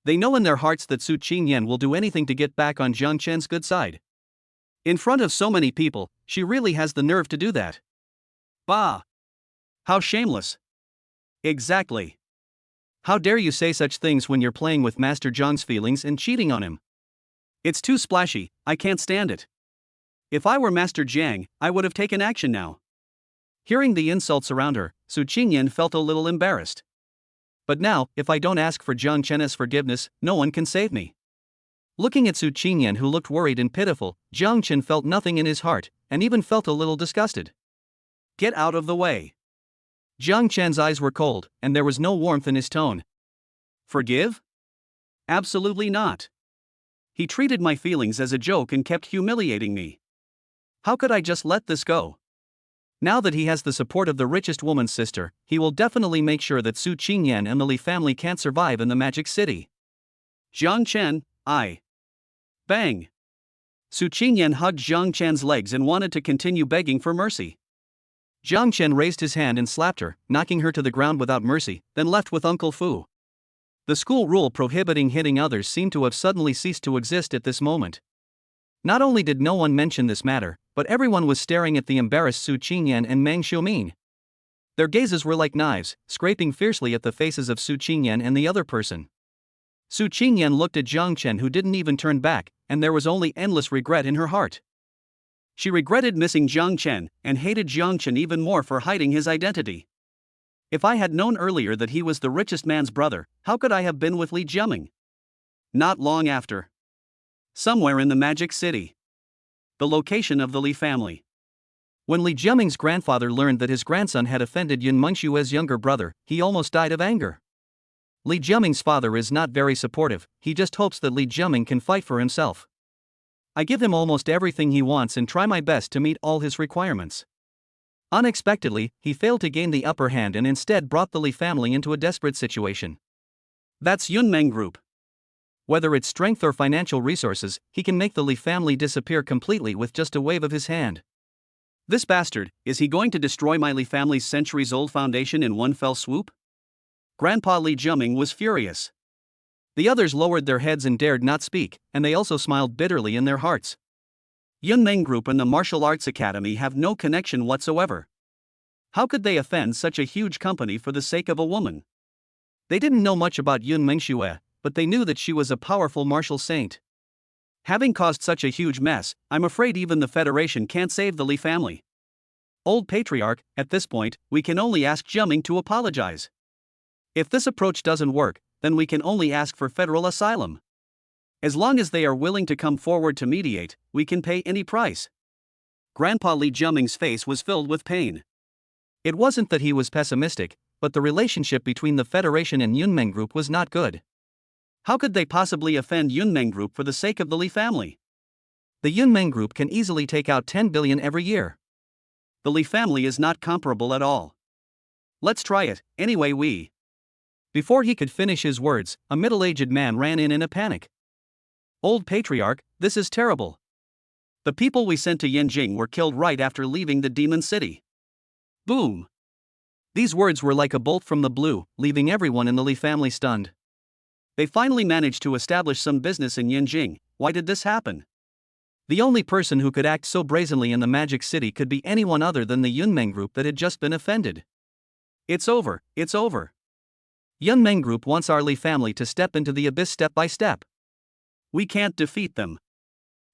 They know in their hearts that Su Qingyan will do anything to get back on Jiang Chen's good side. In front of so many people, she really has the nerve to do that. Bah! How shameless! Exactly. How dare you say such things when you're playing with Master Zhang's feelings and cheating on him? It's too splashy, I can't stand it. If I were Master Jiang, I would have taken action now. Hearing the insults around her, Su Qingyan felt a little embarrassed. But now, if I don't ask for Jiang Chen's forgiveness, no one can save me. Looking at Su Qingyan, who looked worried and pitiful, Jiang Chen felt nothing in his heart, and even felt a little disgusted. Get out of the way. Jiang Chen's eyes were cold, and there was no warmth in his tone. Forgive? Absolutely not. He treated my feelings as a joke and kept humiliating me. How could I just let this go? Now that he has the support of the richest woman's sister, he will definitely make sure that Su Qingyan and the Li family can't survive in the Magic City. Jiang Chen, Bang! Su Qingyan hugged Jiang Chen's legs and wanted to continue begging for mercy. Jiang Chen raised his hand and slapped her, knocking her to the ground without mercy, then left with Uncle Fu. The school rule prohibiting hitting others seemed to have suddenly ceased to exist at this moment. Not only did no one mention this matter, but everyone was staring at the embarrassed Su Qingyan and Meng Xiuming. Their gazes were like knives, scraping fiercely at the faces of Su Qingyan and the other person. Su Qingyan looked at Jiang Chen, who didn't even turn back, and there was only endless regret in her heart. She regretted missing Jiang Chen, and hated Jiang Chen even more for hiding his identity. If I had known earlier that he was the richest man's brother, how could I have been with Li Jiaming? Not long after. Somewhere in the Magic City. The location of the Li family. When Li Jiaming's grandfather learned that his grandson had offended Yun Mengshue's younger brother, he almost died of anger. Li Jiaming's father is not very supportive, he just hopes that Li Jiaming can fight for himself. I give him almost everything he wants and try my best to meet all his requirements. Unexpectedly, he failed to gain the upper hand and instead brought the Li family into a desperate situation. That's Yunmeng Group. Whether it's strength or financial resources, he can make the Li family disappear completely with just a wave of his hand. This bastard, is he going to destroy my Li family's centuries-old foundation in one fell swoop? Grandpa Li Jiaming was furious. The others lowered their heads and dared not speak, and they also smiled bitterly in their hearts. Yunmeng Group and the Martial Arts Academy have no connection whatsoever. How could they offend such a huge company for the sake of a woman? They didn't know much about Yun Mengxue, but they knew that she was a powerful martial saint. Having caused such a huge mess, I'm afraid even the Federation can't save the Li family. Old Patriarch, at this point, we can only ask Jiaming to apologize. If this approach doesn't work, then we can only ask for federal asylum. As long as they are willing to come forward to mediate, we can pay any price. Grandpa Li Jiaming's face was filled with pain. It wasn't that he was pessimistic, but the relationship between the Federation and Yunmeng Group was not good. How could they possibly offend Yunmeng Group for the sake of the Li family? The Yunmeng Group can easily take out 10 billion every year. The Li family is not comparable at all. Let's try it, anyway. Before he could finish his words, a middle-aged man ran in a panic. Old Patriarch, this is terrible. The people we sent to Yanjing were killed right after leaving the Demon City. Boom! These words were like a bolt from the blue, leaving everyone in the Li family stunned. They finally managed to establish some business in Yanjing. Why did this happen? The only person who could act so brazenly in the Magic City could be anyone other than the Yunmeng group that had just been offended. It's over, it's over. Yunmeng group wants our Li family to step into the abyss step by step. We can't defeat them.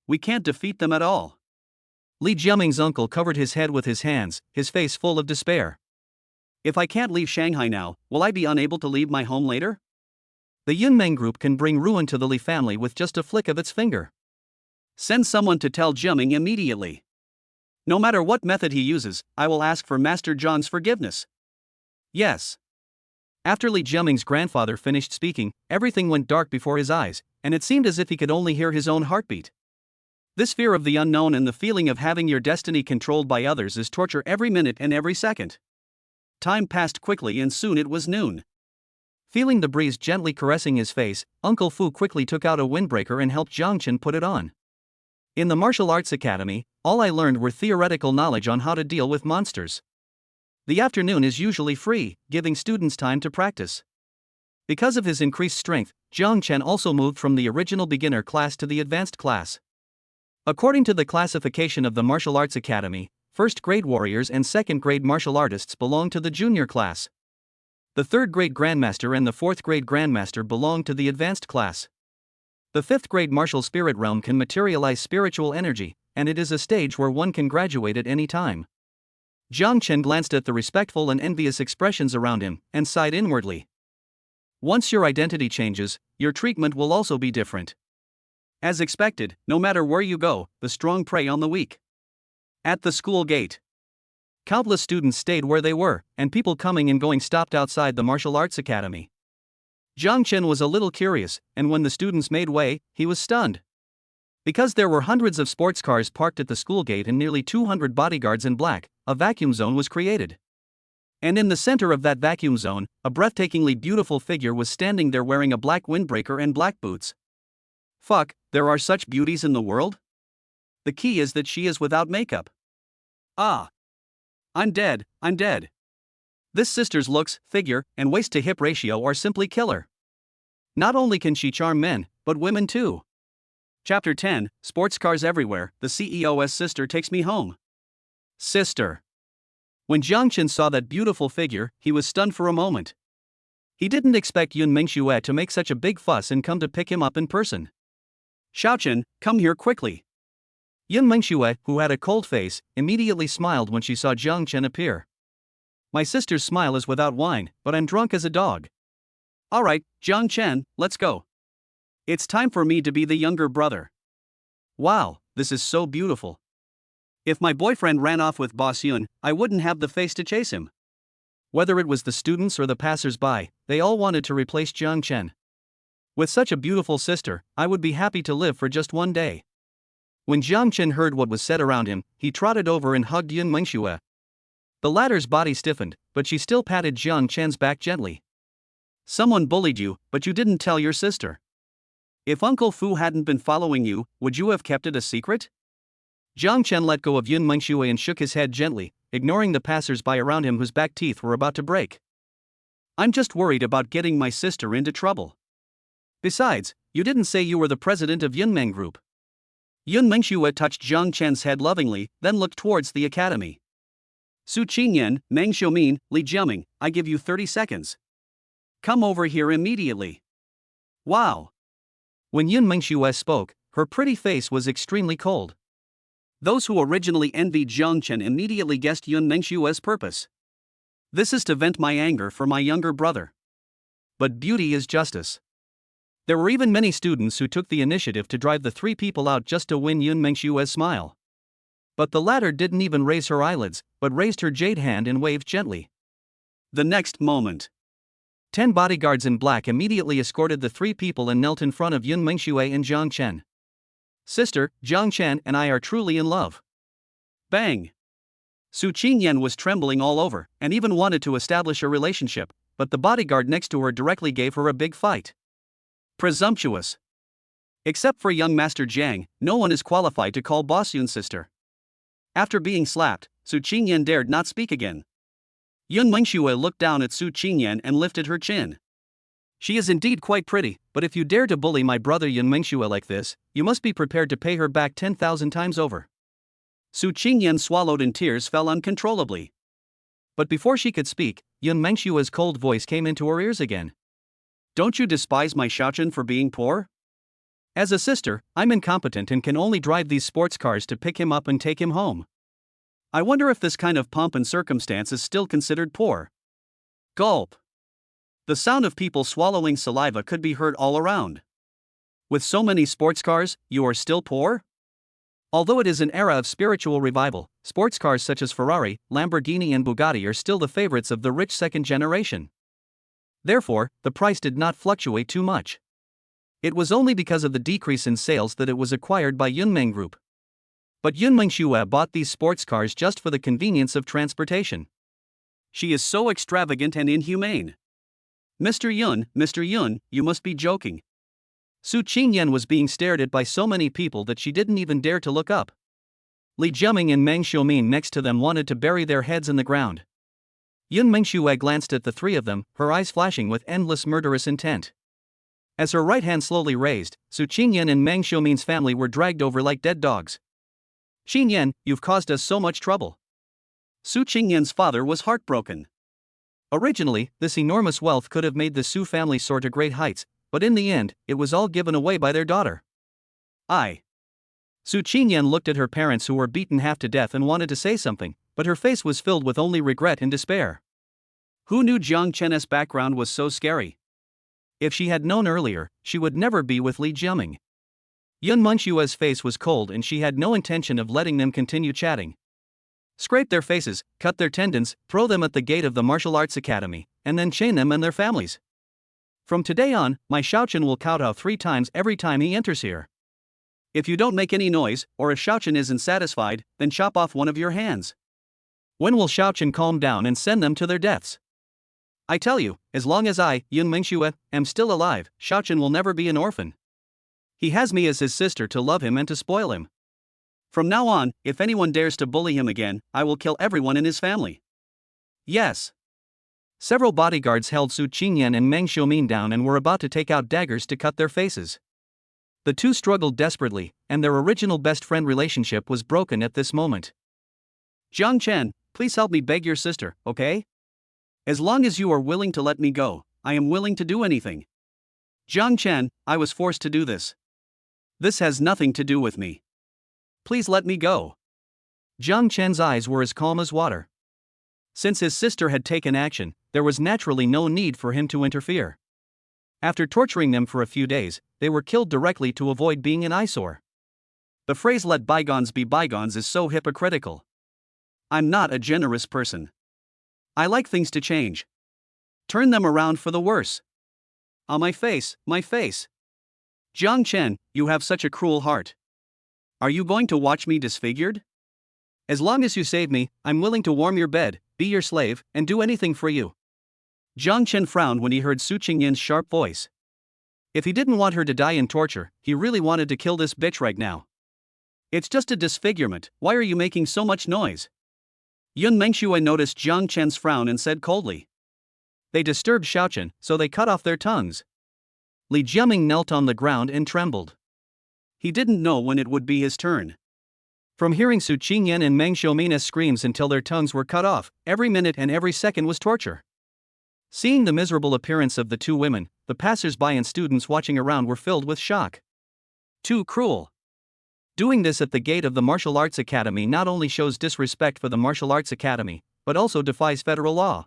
We can't defeat them at all. Li Jiaming's uncle covered his head with his hands, his face full of despair. If I can't leave Shanghai now, will I be unable to leave my home later? The Yunmeng group can bring ruin to the Li family with just a flick of its finger. Send someone to tell Jiaming immediately. No matter what method he uses, I will ask for Master Zhang's forgiveness. Yes. After Li Jiaming's grandfather finished speaking, everything went dark before his eyes, and it seemed as if he could only hear his own heartbeat. This fear of the unknown and the feeling of having your destiny controlled by others is torture every minute and every second. Time passed quickly and soon it was noon. Feeling the breeze gently caressing his face, Uncle Fu quickly took out a windbreaker and helped Jiang Chen put it on. In the martial arts academy, all I learned were theoretical knowledge on how to deal with monsters. The afternoon is usually free, giving students time to practice. Because of his increased strength, Jiang Chen also moved from the original beginner class to the advanced class. According to the classification of the Martial Arts Academy, first-grade warriors and second-grade martial artists belong to the junior class. The third-grade grandmaster and the fourth-grade grandmaster belong to the advanced class. The fifth-grade martial spirit realm can materialize spiritual energy, and it is a stage where one can graduate at any time. Jiang Chen glanced at the respectful and envious expressions around him, and sighed inwardly. Once your identity changes, your treatment will also be different. As expected, no matter where you go, the strong prey on the weak. At the school gate, countless students stayed where they were, and people coming and going stopped outside the martial arts academy. Jiang Chen was a little curious, and when the students made way, he was stunned. Because there were hundreds of sports cars parked at the school gate and nearly 200 bodyguards in black, a vacuum zone was created. And in the center of that vacuum zone, a breathtakingly beautiful figure was standing there wearing a black windbreaker and black boots. Fuck, there are such beauties in the world? The key is that she is without makeup. Ah. I'm dead. This sister's looks, figure, and waist-to-hip ratio are simply killer. Not only can she charm men, but women too. Chapter 10, Sports Cars Everywhere, the CEO's sister takes me home. Sister. When Jiang Chen saw that beautiful figure, he was stunned for a moment. He didn't expect Yun Mengxue to make such a big fuss and come to pick him up in person. Xiaochen, come here quickly. Yun Mengxue, who had a cold face, immediately smiled when she saw Jiang Chen appear. My sister's smile is without wine, but I'm drunk as a dog. Alright, Jiang Chen, let's go. It's time for me to be the younger brother. Wow, this is so beautiful. If my boyfriend ran off with Boss Yun, I wouldn't have the face to chase him. Whether it was the students or the passers-by, they all wanted to replace Jiang Chen. With such a beautiful sister, I would be happy to live for just one day. When Jiang Chen heard what was said around him, he trotted over and hugged Yun Mengxue. The latter's body stiffened, but she still patted Jiang Chen's back gently. Someone bullied you, but you didn't tell your sister. If Uncle Fu hadn't been following you, would you have kept it a secret? Jiang Chen let go of Yun Mengxue and shook his head gently, ignoring the passers-by around him whose back teeth were about to break. I'm just worried about getting my sister into trouble. Besides, you didn't say you were the president of Yunmeng Group. Yun Mengxue touched Jiang Chen's head lovingly, then looked towards the academy. Su Qingyan, Meng Xiumin, Li Jiaming, I give you 30 seconds. Come over here immediately. Wow. When Yun Mengxue spoke, her pretty face was extremely cold. Those who originally envied Jiang Chen immediately guessed Yun Mengshue's purpose. This is to vent my anger for my younger brother. But beauty is justice. There were even many students who took the initiative to drive the three people out just to win Yun Mengshue's smile. But the latter didn't even raise her eyelids, but raised her jade hand and waved gently. The next moment, 10 bodyguards in black immediately escorted the three people and knelt in front of Yun Mengxue and Jiang Chen. Sister, Jiang Chen and I are truly in love. Bang! Su Qingyan was trembling all over, and even wanted to establish a relationship, but the bodyguard next to her directly gave her a big fight. Presumptuous. Except for young Master Jiang, no one is qualified to call Boss Yun's sister. After being slapped, Su Qingyan dared not speak again. Yun Mengxue looked down at Su Qingyan and lifted her chin. She is indeed quite pretty, but if you dare to bully my brother Yun Mengxue like this, you must be prepared to pay her back 10,000 times over. Su Qingyan swallowed and tears fell uncontrollably. But before she could speak, Yun Mengshua's cold voice came into her ears again. Don't you despise my Xiaochen for being poor? As a sister, I'm incompetent and can only drive these sports cars to pick him up and take him home. I wonder if this kind of pomp and circumstance is still considered poor. Gulp. The sound of people swallowing saliva could be heard all around. With so many sports cars, you are still poor? Although it is an era of spiritual revival, sports cars such as Ferrari, Lamborghini and Bugatti are still the favorites of the rich second generation. Therefore, the price did not fluctuate too much. It was only because of the decrease in sales that it was acquired by Yunmeng Group. But Yun Mengxue bought these sports cars just for the convenience of transportation. She is so extravagant and inhumane. Mr. Yun, you must be joking. Su Qingyan was being stared at by so many people that she didn't even dare to look up. Li Jiaming and Meng Xiumin next to them wanted to bury their heads in the ground. Yun Mengxue glanced at the three of them, her eyes flashing with endless murderous intent. As her right hand slowly raised, Su Qingyan and Meng Xiumin's family were dragged over like dead dogs. Qingyan, you've caused us so much trouble. Su Qingyan's father was heartbroken. Originally, this enormous wealth could have made the Su family soar to great heights, but in the end, it was all given away by their daughter. Su Qingyan looked at her parents who were beaten half to death and wanted to say something, but her face was filled with only regret and despair. Who knew Jiang Chen's background was so scary? If she had known earlier, she would never be with Li Jiaming. Yun Mengshue's face was cold and she had no intention of letting them continue chatting. Scrape their faces, cut their tendons, throw them at the gate of the martial arts academy, and then chain them and their families. From today on, my Xiaochen will kowtow 3 times every time he enters here. If you don't make any noise, or if Xiaochen isn't satisfied, then chop off one of your hands. When will Xiaochen calm down and send them to their deaths? I tell you, as long as I, Yun Mengxue, am still alive, Xiaochen will never be an orphan. He has me as his sister to love him and to spoil him. From now on, if anyone dares to bully him again, I will kill everyone in his family. Yes. Several bodyguards held Su Qingyan and Meng Xiumin down and were about to take out daggers to cut their faces. The two struggled desperately, and their original best friend relationship was broken at this moment. Jiang Chen, please help me beg your sister, okay? As long as you are willing to let me go, I am willing to do anything. Jiang Chen, I was forced to do this. This has nothing to do with me. Please let me go. Jiang Chen's eyes were as calm as water. Since his sister had taken action, there was naturally no need for him to interfere. After torturing them for a few days, they were killed directly to avoid being an eyesore. The phrase "let bygones be bygones" is so hypocritical. I'm not a generous person. I like things to change. Turn them around for the worse. Ah, my face, my face. Jiang Chen, you have such a cruel heart. Are you going to watch me disfigured? As long as you save me, I'm willing to warm your bed, be your slave, and do anything for you. Jiang Chen frowned when he heard Su Qingyan's sharp voice. If he didn't want her to die in torture, he really wanted to kill this bitch right now. It's just a disfigurement, why are you making so much noise? Yun Mengxue noticed Jiang Chen's frown and said coldly. They disturbed Xiaochen, so they cut off their tongues. Li Jiaming knelt on the ground and trembled. He didn't know when it would be his turn. From hearing Su Qingyan and Meng Xiumin's screams until their tongues were cut off, every minute and every second was torture. Seeing the miserable appearance of the two women, the passers-by and students watching around were filled with shock. Too cruel. Doing this at the gate of the Martial Arts Academy not only shows disrespect for the Martial Arts Academy, but also defies federal law.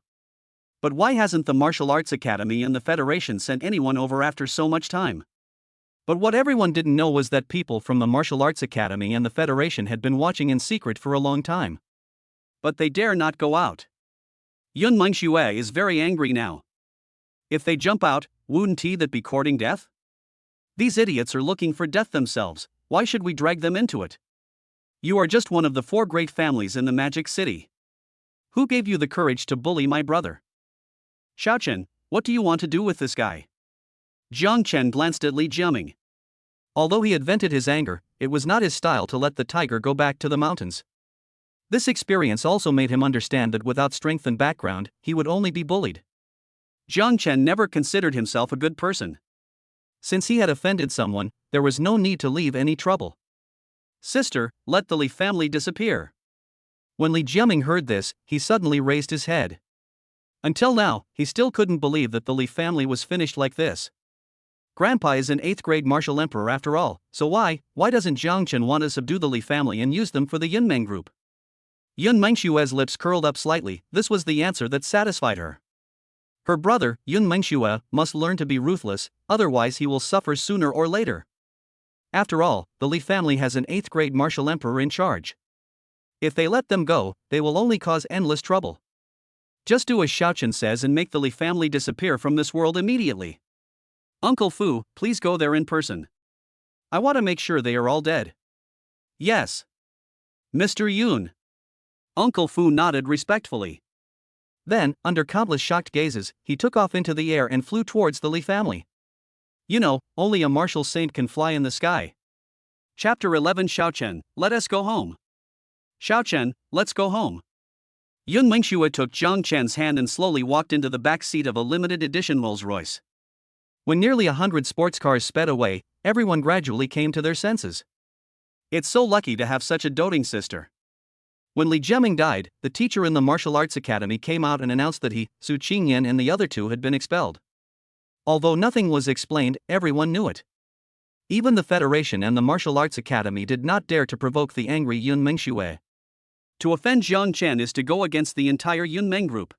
But why hasn't the Martial Arts Academy and the Federation sent anyone over after so much time? But what everyone didn't know was that people from the Martial Arts Academy and the Federation had been watching in secret for a long time. But they dare not go out. Yun Mengxue is very angry now. If they jump out, wouldn't he that be courting death? These idiots are looking for death themselves, why should we drag them into it? You are just one of the 4 great families in the Magic City. Who gave you the courage to bully my brother? Xiaochen, what do you want to do with this guy? Jiang Chen glanced at Li Jiaming. Although he had vented his anger, it was not his style to let the tiger go back to the mountains. This experience also made him understand that without strength and background, he would only be bullied. Jiang Chen never considered himself a good person. Since he had offended someone, there was no need to leave any trouble. Sister, let the Li family disappear. When Li Jiaming heard this, he suddenly raised his head. Until now, he still couldn't believe that the Li family was finished like this. Grandpa is an 8th grade martial emperor after all, so why doesn't Jiang Chen want to subdue the Li family and use them for the Yunmeng group? Yun Mengshue's lips curled up slightly. This was the answer that satisfied her. Her brother, Yun Mengshue, must learn to be ruthless, otherwise he will suffer sooner or later. After all, the Li family has an 8th grade martial emperor in charge. If they let them go, they will only cause endless trouble. Just do as Xiaochen says and make the Li family disappear from this world immediately. Uncle Fu, please go there in person. I want to make sure they are all dead. Yes. Mr. Yun. Uncle Fu nodded respectfully. Then, under countless shocked gazes, he took off into the air and flew towards the Li family. You know, only a martial saint can fly in the sky. Chapter 11 Xiaochen, let us go home. Xiaochen, let's go home. Yun Mengshue took Jiang Chen's hand and slowly walked into the back seat of a limited edition Rolls-Royce. When nearly 100 sports cars sped away, everyone gradually came to their senses. It's so lucky to have such a doting sister. When Li Jiaming died, the teacher in the martial arts academy came out and announced that he, Su Qingyan and the other two had been expelled. Although nothing was explained, everyone knew it. Even the Federation and the martial arts academy did not dare to provoke the angry Yun Mengshue. To offend Jiang Chen is to go against the entire Yunmeng group.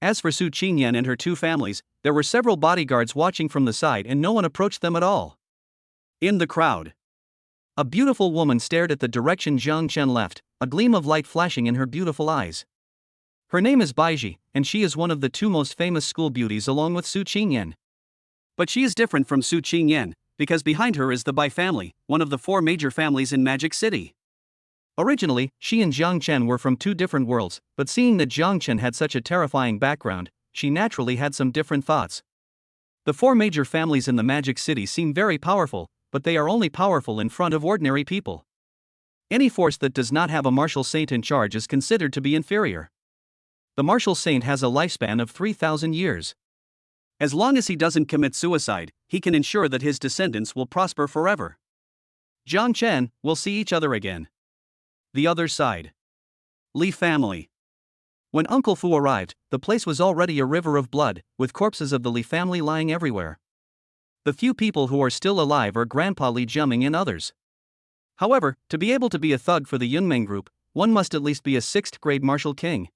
As for Su Qingyan and her two families, there were several bodyguards watching from the side and no one approached them at all. In the crowd, a beautiful woman stared at the direction Jiang Chen left, a gleam of light flashing in her beautiful eyes. Her name is Baiji, and she is one of the two most famous school beauties along with Su Qingyan. But she is different from Su Qingyan, because behind her is the Bai family, one of the 4 major families in Magic City. Originally, she and Jiang Chen were from 2 different worlds, but seeing that Jiang Chen had such a terrifying background, she naturally had some different thoughts. The 4 major families in the Magic City seem very powerful, but they are only powerful in front of ordinary people. Any force that does not have a martial saint in charge is considered to be inferior. The martial saint has a lifespan of 3,000 years. As long as he doesn't commit suicide, he can ensure that his descendants will prosper forever. Jiang Chen, we'll see each other again. The other side. Li family. When Uncle Fu arrived, the place was already a river of blood, with corpses of the Li family lying everywhere. The few people who are still alive are Grandpa Li Jiaming and others. However, to be able to be a thug for the Yunmeng group, one must at least be a 6th grade martial king.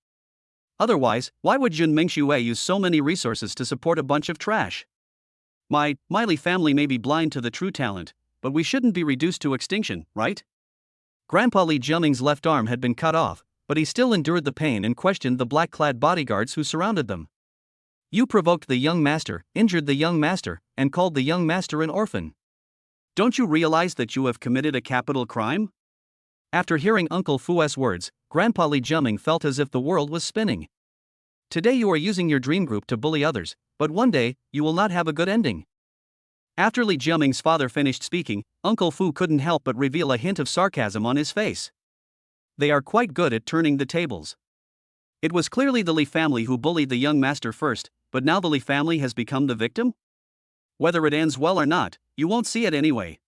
Otherwise, why would Yun Mengshue use so many resources to support a bunch of trash? My Li family may be blind to the true talent, but we shouldn't be reduced to extinction, right? Grandpa Li Jiaming's left arm had been cut off, but he still endured the pain and questioned the black-clad bodyguards who surrounded them. You provoked the young master, injured the young master, and called the young master an orphan. Don't you realize that you have committed a capital crime? After hearing Uncle Fu's words, Grandpa Li Jiaming felt as if the world was spinning. Today you are using your dream group to bully others, but one day, you will not have a good ending. After Li Jiaming's father finished speaking, Uncle Fu couldn't help but reveal a hint of sarcasm on his face. They are quite good at turning the tables. It was clearly the Li family who bullied the young master first, but now the Li family has become the victim? Whether it ends well or not, you won't see it anyway.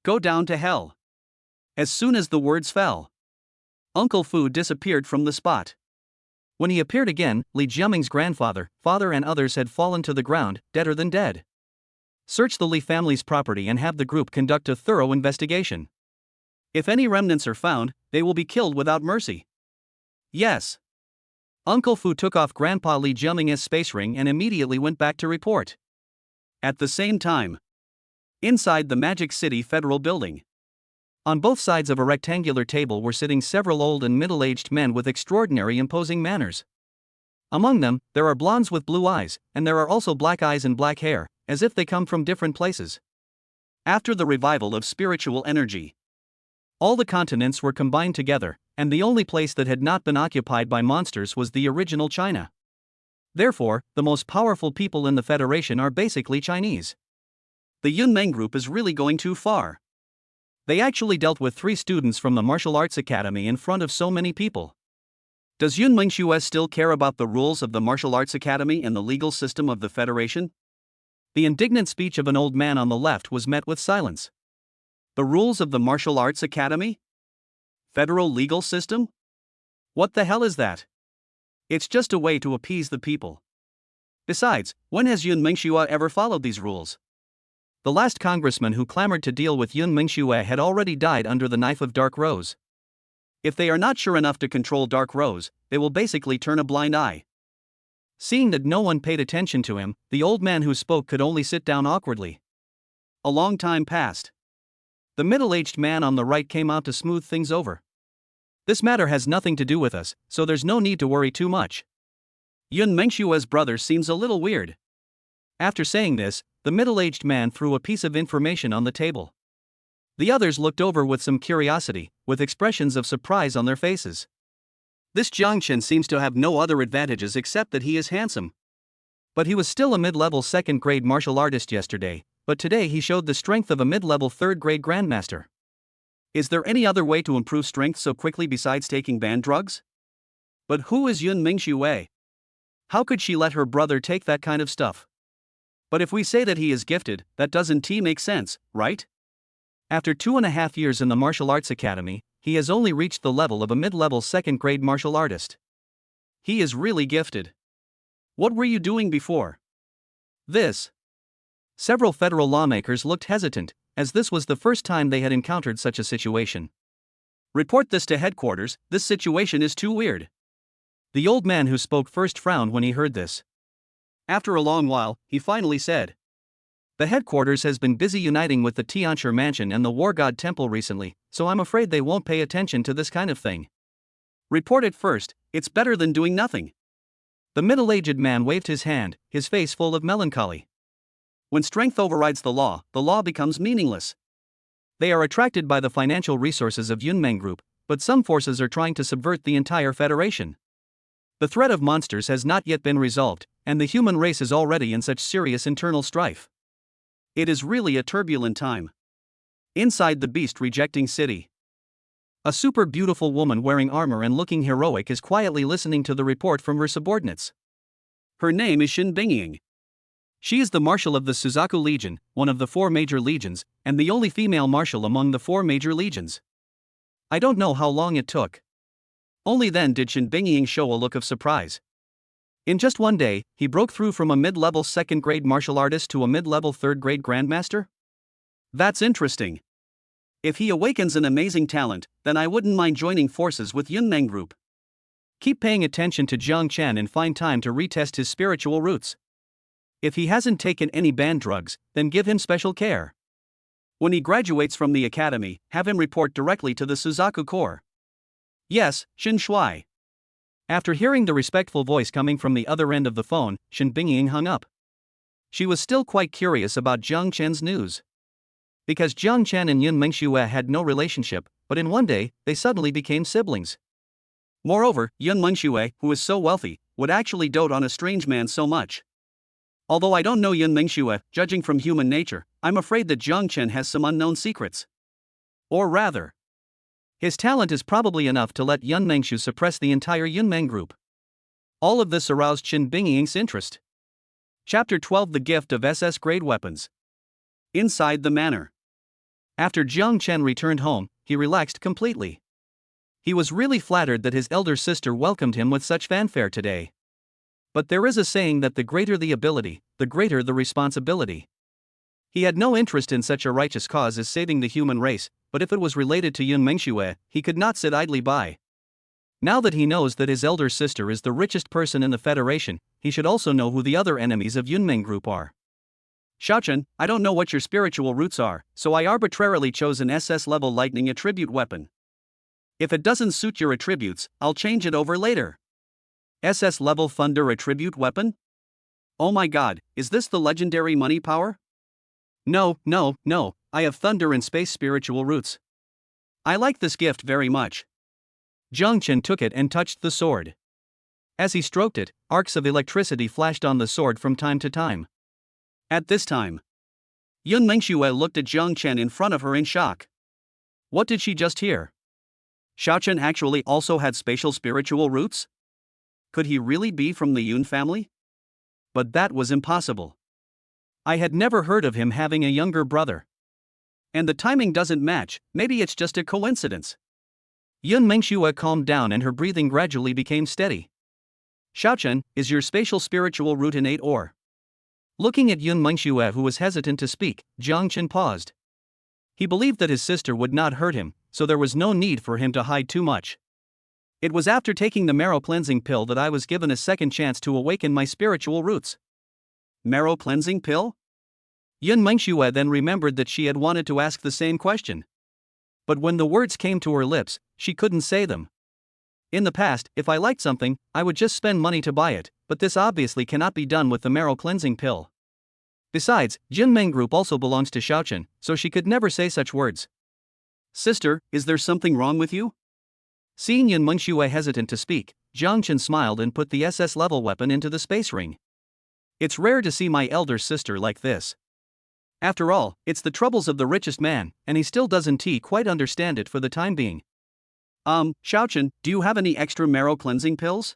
Go down to hell. As soon as the words fell, Uncle Fu disappeared from the spot. When he appeared again, Li Jiaming's grandfather, father and others had fallen to the ground, deader than dead. Search the Li family's property and have the group conduct a thorough investigation. If any remnants are found, they will be killed without mercy. Yes. Uncle Fu took off Grandpa Li Jiaming's space ring and immediately went back to report. At the same time, inside the Magic City Federal Building, on both sides of a rectangular table were sitting several old and middle-aged men with extraordinary imposing manners. Among them, there are blondes with blue eyes, and there are also black eyes and black hair, as if they come from different places. After the revival of spiritual energy, all the continents were combined together, and the only place that had not been occupied by monsters was the original China. Therefore, the most powerful people in the Federation are basically Chinese. The Yunmeng group is really going too far. They actually dealt with 3 students from the Martial Arts Academy in front of so many people. Does Yun Mingxue still care about the rules of the martial arts academy and the legal system of the Federation? The indignant speech of an old man on the left was met with silence. The rules of the martial arts academy? Federal legal system? What the hell is that? It's just a way to appease the people. Besides, when has Yun Mingxue ever followed these rules? The last congressman who clamored to deal with Yun Mingxue had already died under the knife of Dark Rose. If they are not sure enough to control Dark Rose, they will basically turn a blind eye. Seeing that no one paid attention to him, the old man who spoke could only sit down awkwardly. A long time passed. The middle-aged man on the right came out to smooth things over. This matter has nothing to do with us, so there's no need to worry too much. Yun Mingxue's brother seems a little weird. After saying this, the middle-aged man threw a piece of information on the table. The others looked over with some curiosity, with expressions of surprise on their faces. This Jiang Chen seems to have no other advantages except that he is handsome. But he was still a mid-level second-grade martial artist yesterday, but today he showed the strength of a mid-level third-grade grandmaster. Is there any other way to improve strength so quickly besides taking banned drugs? But who is Yun Mingxue? How could she let her brother take that kind of stuff? But if we say that he is gifted, that doesn't make sense, right? After 2.5 years in the martial arts academy, he has only reached the level of a mid-level second-grade martial artist. He is really gifted. What were you doing before this? Several federal lawmakers looked hesitant, as this was the first time they had encountered such a situation. Report this to headquarters, this situation is too weird. The old man who spoke first frowned when he heard this. After a long while, he finally said, "The headquarters has been busy uniting with the Tianshi Mansion and the War God Temple recently, so I'm afraid they won't pay attention to this kind of thing. Report it first, it's better than doing nothing." The middle-aged man waved his hand, his face full of melancholy. When strength overrides the law becomes meaningless. They are attracted by the financial resources of Yunmeng Group, but some forces are trying to subvert the entire federation. The threat of monsters has not yet been resolved, and the human race is already in such serious internal strife. It is really a turbulent time. Inside the beast-rejecting city, a super beautiful woman wearing armor and looking heroic is quietly listening to the report from her subordinates. Her name is Shin Bingying. She is the marshal of the Suzaku Legion, one of the 4 major legions, and the only female marshal among the 4 major legions. I don't know how long it took. Only then did Shin Bingying show a look of surprise. In just one day, he broke through from a mid-level second-grade martial artist to a mid-level third-grade grandmaster? That's interesting. If he awakens an amazing talent, then I wouldn't mind joining forces with Yunmeng Group. Keep paying attention to Jiang Chen and find time to retest his spiritual roots. If he hasn't taken any banned drugs, then give him special care. When he graduates from the academy, have him report directly to the Suzaku Corps. Yes, Shin Shui. After hearing the respectful voice coming from the other end of the phone, Shin Bingying hung up. She was still quite curious about Jiang Chen's news. Because Jiang Chen and Yun Mingxue had no relationship, but in one day, they suddenly became siblings. Moreover, Yun Mingxue, who is so wealthy, would actually dote on a strange man so much. Although I don't know Yun Mingxue, judging from human nature, I'm afraid that Jiang Chen has some unknown secrets. Or rather, his talent is probably enough to let Yun Mingxue suppress the entire Yunmeng Group. All of this aroused Shin Bingying's interest. Chapter 12: The Gift of SS-Grade Weapons. Inside the manor. After Jiang Chen returned home, he relaxed completely. He was really flattered that his elder sister welcomed him with such fanfare today. But there is a saying that the greater the ability, the greater the responsibility. He had no interest in such a righteous cause as saving the human race, but if it was related to Yun Mingxue, he could not sit idly by. Now that he knows that his elder sister is the richest person in the Federation, he should also know who the other enemies of Yunmeng Group are. Xiaochen, I don't know what your spiritual roots are, so I arbitrarily chose an SS-level lightning attribute weapon. If it doesn't suit your attributes, I'll change it over later. SS-level thunder attribute weapon? Oh my god, is this the legendary money power? No, I have thunder and space spiritual roots. I like this gift very much. Jiang Chen took it and touched the sword. As he stroked it, arcs of electricity flashed on the sword from time to time. At this time, Yun Mingxue looked at Jiang Chen in front of her in shock. What did she just hear? Xiaochen actually also had spatial spiritual roots? Could he really be from the Yun family? But that was impossible. I had never heard of him having a younger brother. And the timing doesn't match, maybe it's just a coincidence. Yun Mengxue calmed down and her breathing gradually became steady. Xiaochen, is your spatial spiritual root innate or? Looking at Yun Mengxue, who was hesitant to speak, Jiang Chen paused. He believed that his sister would not hurt him, so there was no need for him to hide too much. It was after taking the marrow cleansing pill that I was given a second chance to awaken my spiritual roots. Marrow cleansing pill? Yun Mengxue then remembered that she had wanted to ask the same question. But when the words came to her lips, she couldn't say them. In the past, if I liked something, I would just spend money to buy it, but this obviously cannot be done with the marrow cleansing pill. Besides, Jinmeng Group also belongs to Xiaochen, so she could never say such words. Sister, is there something wrong with you? Seeing Yun Mengxue hesitant to speak, Jiang Chen smiled and put the SS-level weapon into the space ring. It's rare to see my elder sister like this. After all, it's the troubles of the richest man, and he still doesn't quite understand it for the time being. Xiaochen, do you have any extra marrow cleansing pills?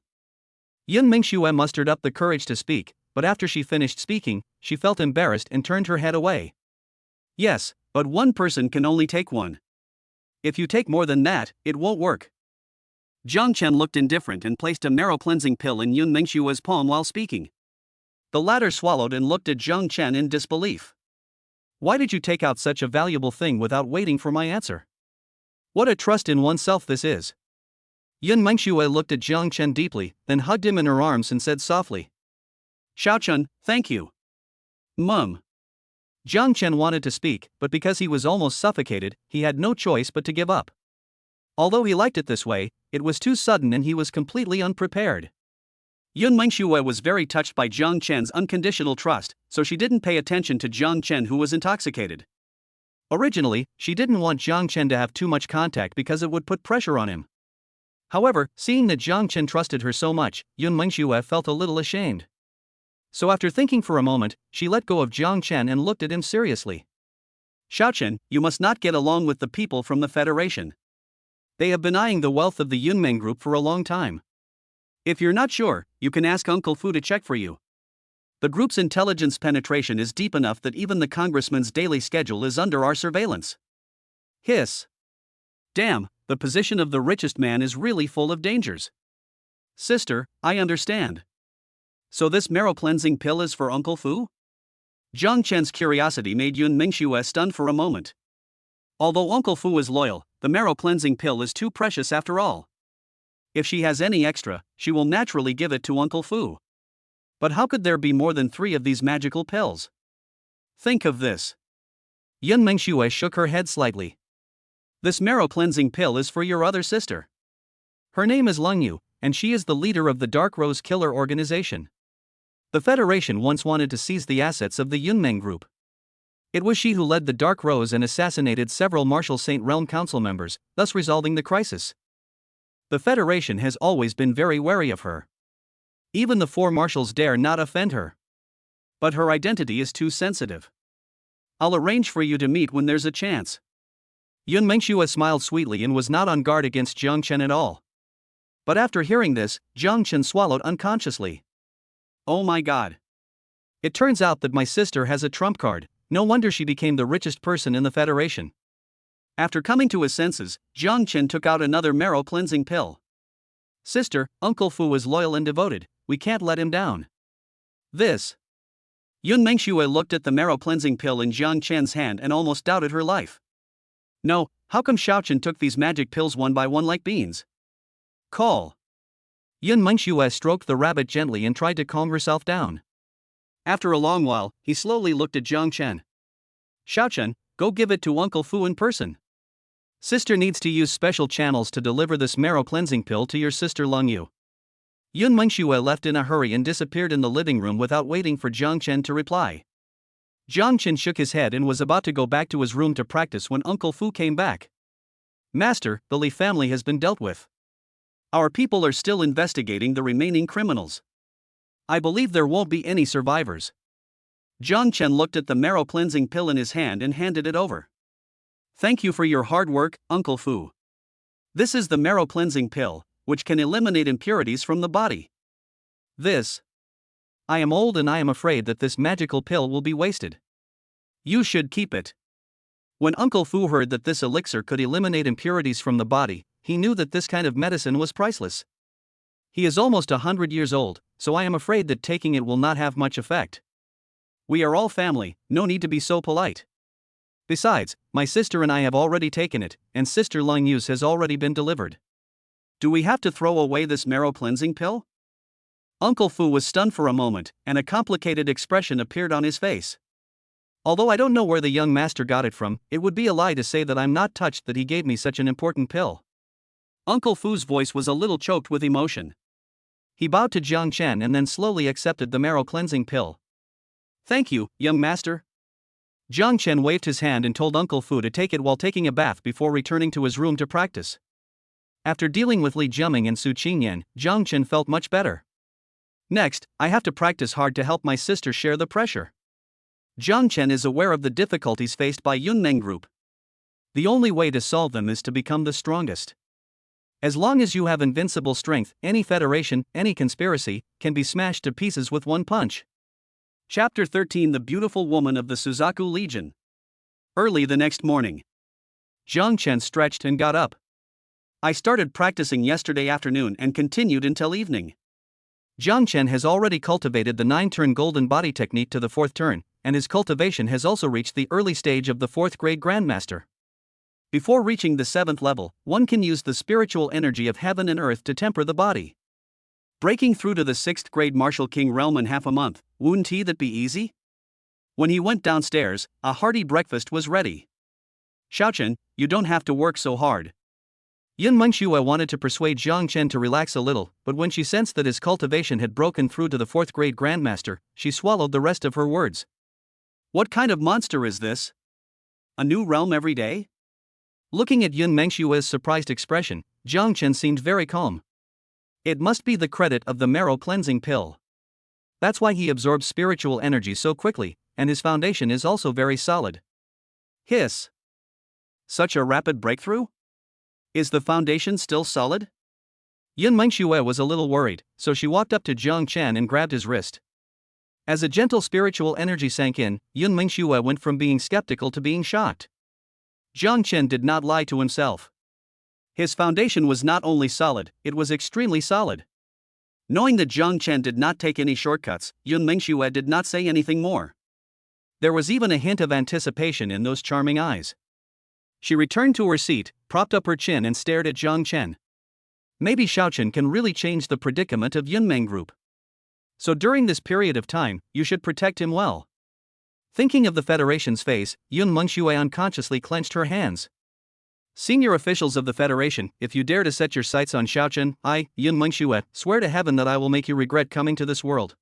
Yun Mengxue mustered up the courage to speak, but after she finished speaking, she felt embarrassed and turned her head away. Yes, but one person can only take one. If you take more than that, it won't work. Jiang Chen looked indifferent and placed a marrow cleansing pill in Yun Mengxue's palm while speaking. The latter swallowed and looked at Jiang Chen in disbelief. Why did you take out such a valuable thing without waiting for my answer? What a trust in oneself this is. Yun Mengxue looked at Jiang Chen deeply, then hugged him in her arms and said softly. Xiaochen, thank you. Mum. Jiang Chen wanted to speak, but because he was almost suffocated, he had no choice but to give up. Although he liked it this way, it was too sudden and he was completely unprepared. Yun Mengxue was very touched by Jiang Chen's unconditional trust, so she didn't pay attention to Jiang Chen, who was intoxicated. Originally, she didn't want Jiang Chen to have too much contact because it would put pressure on him. However, seeing that Jiang Chen trusted her so much, Yun Mengxue felt a little ashamed. So after thinking for a moment, she let go of Jiang Chen and looked at him seriously. Xiaochen, you must not get along with the people from the Federation. They have been eyeing the wealth of the Yunmeng Group for a long time. If you're not sure, you can ask Uncle Fu to check for you. The group's intelligence penetration is deep enough that even the congressman's daily schedule is under our surveillance. Hiss. Damn, the position of the richest man is really full of dangers. Sister, I understand. So this marrow cleansing pill is for Uncle Fu? Jiang Chen's curiosity made Yun Mengxue stunned for a moment. Although Uncle Fu is loyal, the marrow cleansing pill is too precious after all. If she has any extra, she will naturally give it to Uncle Fu. But how could there be more than 3 of these magical pills? Think of this. Yun Mengxue shook her head slightly. This marrow cleansing pill is for your other sister. Her name is Leng Yu, and she is the leader of the Dark Rose Killer Organization. The Federation once wanted to seize the assets of the Yunmeng Group. It was she who led the Dark Rose and assassinated several Martial Saint Realm Council members, thus resolving the crisis. The Federation has always been very wary of her. Even the 4 marshals dare not offend her. But her identity is too sensitive. I'll arrange for you to meet when there's a chance. Yun Mengxue smiled sweetly and was not on guard against Jiang Chen at all. But after hearing this, Jiang Chen swallowed unconsciously. Oh my god. It turns out that my sister has a trump card, no wonder she became the richest person in the Federation. After coming to his senses, Jiang Chen took out another marrow cleansing pill. Sister, Uncle Fu is loyal and devoted, we can't let him down. This. Yun Mengxue looked at the marrow cleansing pill in Jiang Chen's hand and almost doubted her life. No, how come Xiaochen took these magic pills one by one like beans? Call. Yun Mengxue stroked the rabbit gently and tried to calm herself down. After a long while, he slowly looked at Jiang Chen. Xiaochen, go give it to Uncle Fu in person. Sister needs to use special channels to deliver this marrow cleansing pill to your sister Leng Yu. Yun Mengxue left in a hurry and disappeared in the living room without waiting for Jiang Chen to reply. Jiang Chen shook his head and was about to go back to his room to practice when Uncle Fu came back. Master, the Li family has been dealt with. Our people are still investigating the remaining criminals. I believe there won't be any survivors. Jiang Chen looked at the marrow cleansing pill in his hand and handed it over. Thank you for your hard work, Uncle Fu. This is the marrow cleansing pill, which can eliminate impurities from the body. I am old and I am afraid that this magical pill will be wasted. You should keep it. When Uncle Fu heard that this elixir could eliminate impurities from the body, he knew that this kind of medicine was priceless. He is almost 100 years old, so I am afraid that taking it will not have much effect. We are all family, no need to be so polite. Besides, my sister and I have already taken it, and Sister Lang Yu's has already been delivered. Do we have to throw away this marrow cleansing pill? Uncle Fu was stunned for a moment, and a complicated expression appeared on his face. Although I don't know where the young master got it from, it would be a lie to say that I'm not touched that he gave me such an important pill. Uncle Fu's voice was a little choked with emotion. He bowed to Jiang Chen and then slowly accepted the marrow cleansing pill. Thank you, young master. Jiang Chen waved his hand and told Uncle Fu to take it while taking a bath before returning to his room to practice. After dealing with Li Jiaming and Su Qingyan, Jiang Chen felt much better. Next, I have to practice hard to help my sister share the pressure. Jiang Chen is aware of the difficulties faced by Yunmeng Group. The only way to solve them is to become the strongest. As long as you have invincible strength, any federation, any conspiracy, can be smashed to pieces with one punch. Chapter 13: The Beautiful Woman of the Suzaku Legion. Early the next morning, Jiang Chen stretched and got up. I started practicing yesterday afternoon and continued until evening. Jiang Chen has already cultivated the 9-turn golden body technique to the 4th turn, and his cultivation has also reached the early stage of the 4th grade Grandmaster. Before reaching the 7th level, one can use the spiritual energy of heaven and earth to temper the body. Breaking through to the 6th grade Martial King realm in half a month, wouldn't that be easy? When he went downstairs, a hearty breakfast was ready. Xiaochen, you don't have to work so hard. Yun Mengxue wanted to persuade Jiang Chen to relax a little, but when she sensed that his cultivation had broken through to the 4th grade Grandmaster, she swallowed the rest of her words. What kind of monster is this? A new realm every day? Looking at Yun Mengxue's surprised expression, Jiang Chen seemed very calm. It must be the credit of the marrow cleansing pill. That's why he absorbs spiritual energy so quickly, and his foundation is also very solid. Hiss. Such a rapid breakthrough? Is the foundation still solid? Yun Mengxue was a little worried, so she walked up to Jiang Chen and grabbed his wrist. As a gentle spiritual energy sank in, Yun Mengxue went from being skeptical to being shocked. Jiang Chen did not lie to himself. His foundation was not only solid, it was extremely solid. Knowing that Jiang Chen did not take any shortcuts, Yun Mengxue did not say anything more. There was even a hint of anticipation in those charming eyes. She returned to her seat, propped up her chin and stared at Jiang Chen. Maybe Xiaochen can really change the predicament of Yunmeng Group. So during this period of time, you should protect him well. Thinking of the Federation's face, Yun Mengxue unconsciously clenched her hands. Senior officials of the Federation, if you dare to set your sights on Xiaochen, I, Yun Mengxue, swear to heaven that I will make you regret coming to this world.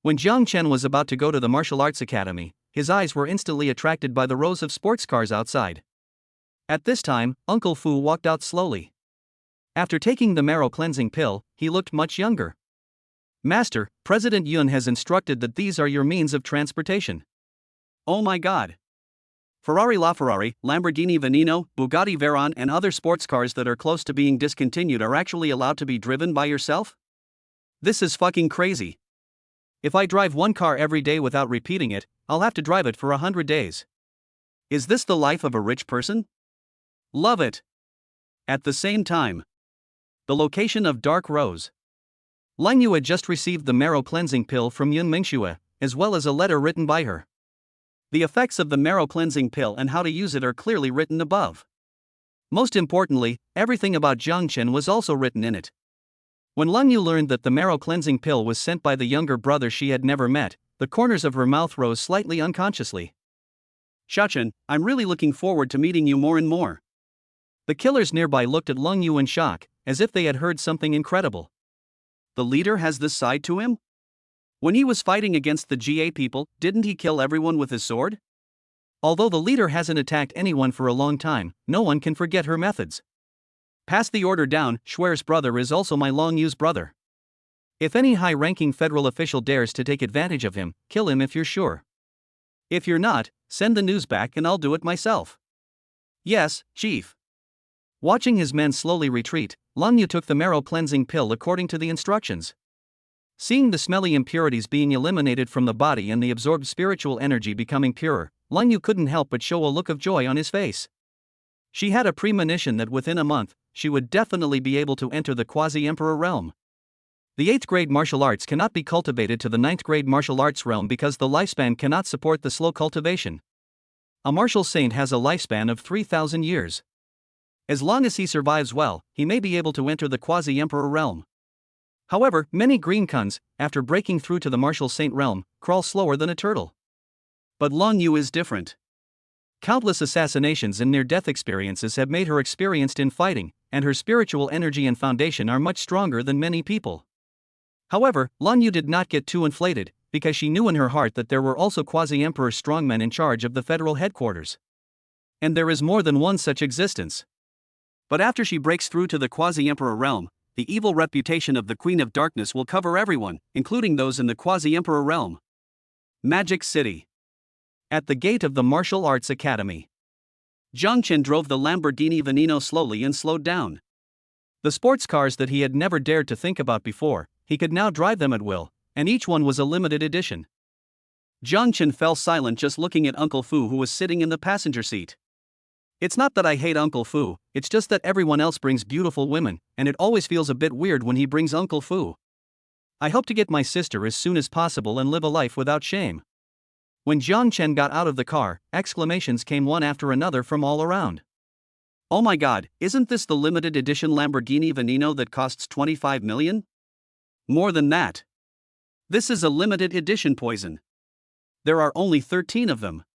When Jiang Chen was about to go to the martial arts academy, his eyes were instantly attracted by the rows of sports cars outside. At this time, Uncle Fu walked out slowly. After taking the marrow cleansing pill, he looked much younger. Master, President Yun has instructed that these are your means of transportation. Oh my god. Ferrari LaFerrari, Lamborghini Veneno, Bugatti Veyron and other sports cars that are close to being discontinued are actually allowed to be driven by yourself? This is fucking crazy. If I drive one car every day without repeating it, I'll have to drive it for 100 days. Is this the life of a rich person? Love it. At the same time, the location of Dark Rose. Lang Yu had just received the marrow cleansing pill from Yun Mengxue, as well as a letter written by her. The effects of the marrow cleansing pill and how to use it are clearly written above. Most importantly, everything about Jiang Chen was also written in it. When Lang Yu learned that the marrow cleansing pill was sent by the younger brother she had never met, the corners of her mouth rose slightly unconsciously. Xiaochen, I'm really looking forward to meeting you more and more. The killers nearby looked at Lang Yu in shock, as if they had heard something incredible. The leader has this side to him? When he was fighting against the GA people, didn't he kill everyone with his sword? Although the leader hasn't attacked anyone for a long time, no one can forget her methods. Pass the order down, Schwer's brother is also my Lang Yu's brother. If any high-ranking federal official dares to take advantage of him, kill him if you're sure. If you're not, send the news back and I'll do it myself. Yes, Chief. Watching his men slowly retreat, Lang Yu took the marrow cleansing pill according to the instructions. Seeing the smelly impurities being eliminated from the body and the absorbed spiritual energy becoming purer, Lang Yu couldn't help but show a look of joy on his face. She had a premonition that within a month, she would definitely be able to enter the quasi-emperor realm. The 8th grade martial arts cannot be cultivated to the 9th grade martial arts realm because the lifespan cannot support the slow cultivation. A martial saint has a lifespan of 3,000 years. As long as he survives well, he may be able to enter the quasi-emperor realm. However, many green kuns, after breaking through to the martial saint realm, crawl slower than a turtle. But Lang Yu is different. Countless assassinations and near-death experiences have made her experienced in fighting, and her spiritual energy and foundation are much stronger than many people. However, Lang Yu did not get too inflated, because she knew in her heart that there were also quasi-emperor strongmen in charge of the federal headquarters. And there is more than one such existence. But after she breaks through to the quasi-emperor realm, the evil reputation of the Queen of Darkness will cover everyone, including those in the quasi-emperor realm. Magic City. At the gate of the Martial Arts Academy, Zhang Chen drove the Lamborghini Veneno slowly and slowed down. The sports cars that he had never dared to think about before, he could now drive them at will, and each one was a limited edition. Zhang Chen fell silent just looking at Uncle Fu, who was sitting in the passenger seat. It's not that I hate Uncle Fu, it's just that everyone else brings beautiful women, and it always feels a bit weird when he brings Uncle Fu. I hope to get my sister as soon as possible and live a life without shame. When Zhang Chen got out of the car, exclamations came one after another from all around. Oh my god, isn't this the limited edition Lamborghini Veneno that costs 25 million? More than that. This is a limited edition poison. There are only 13 of them.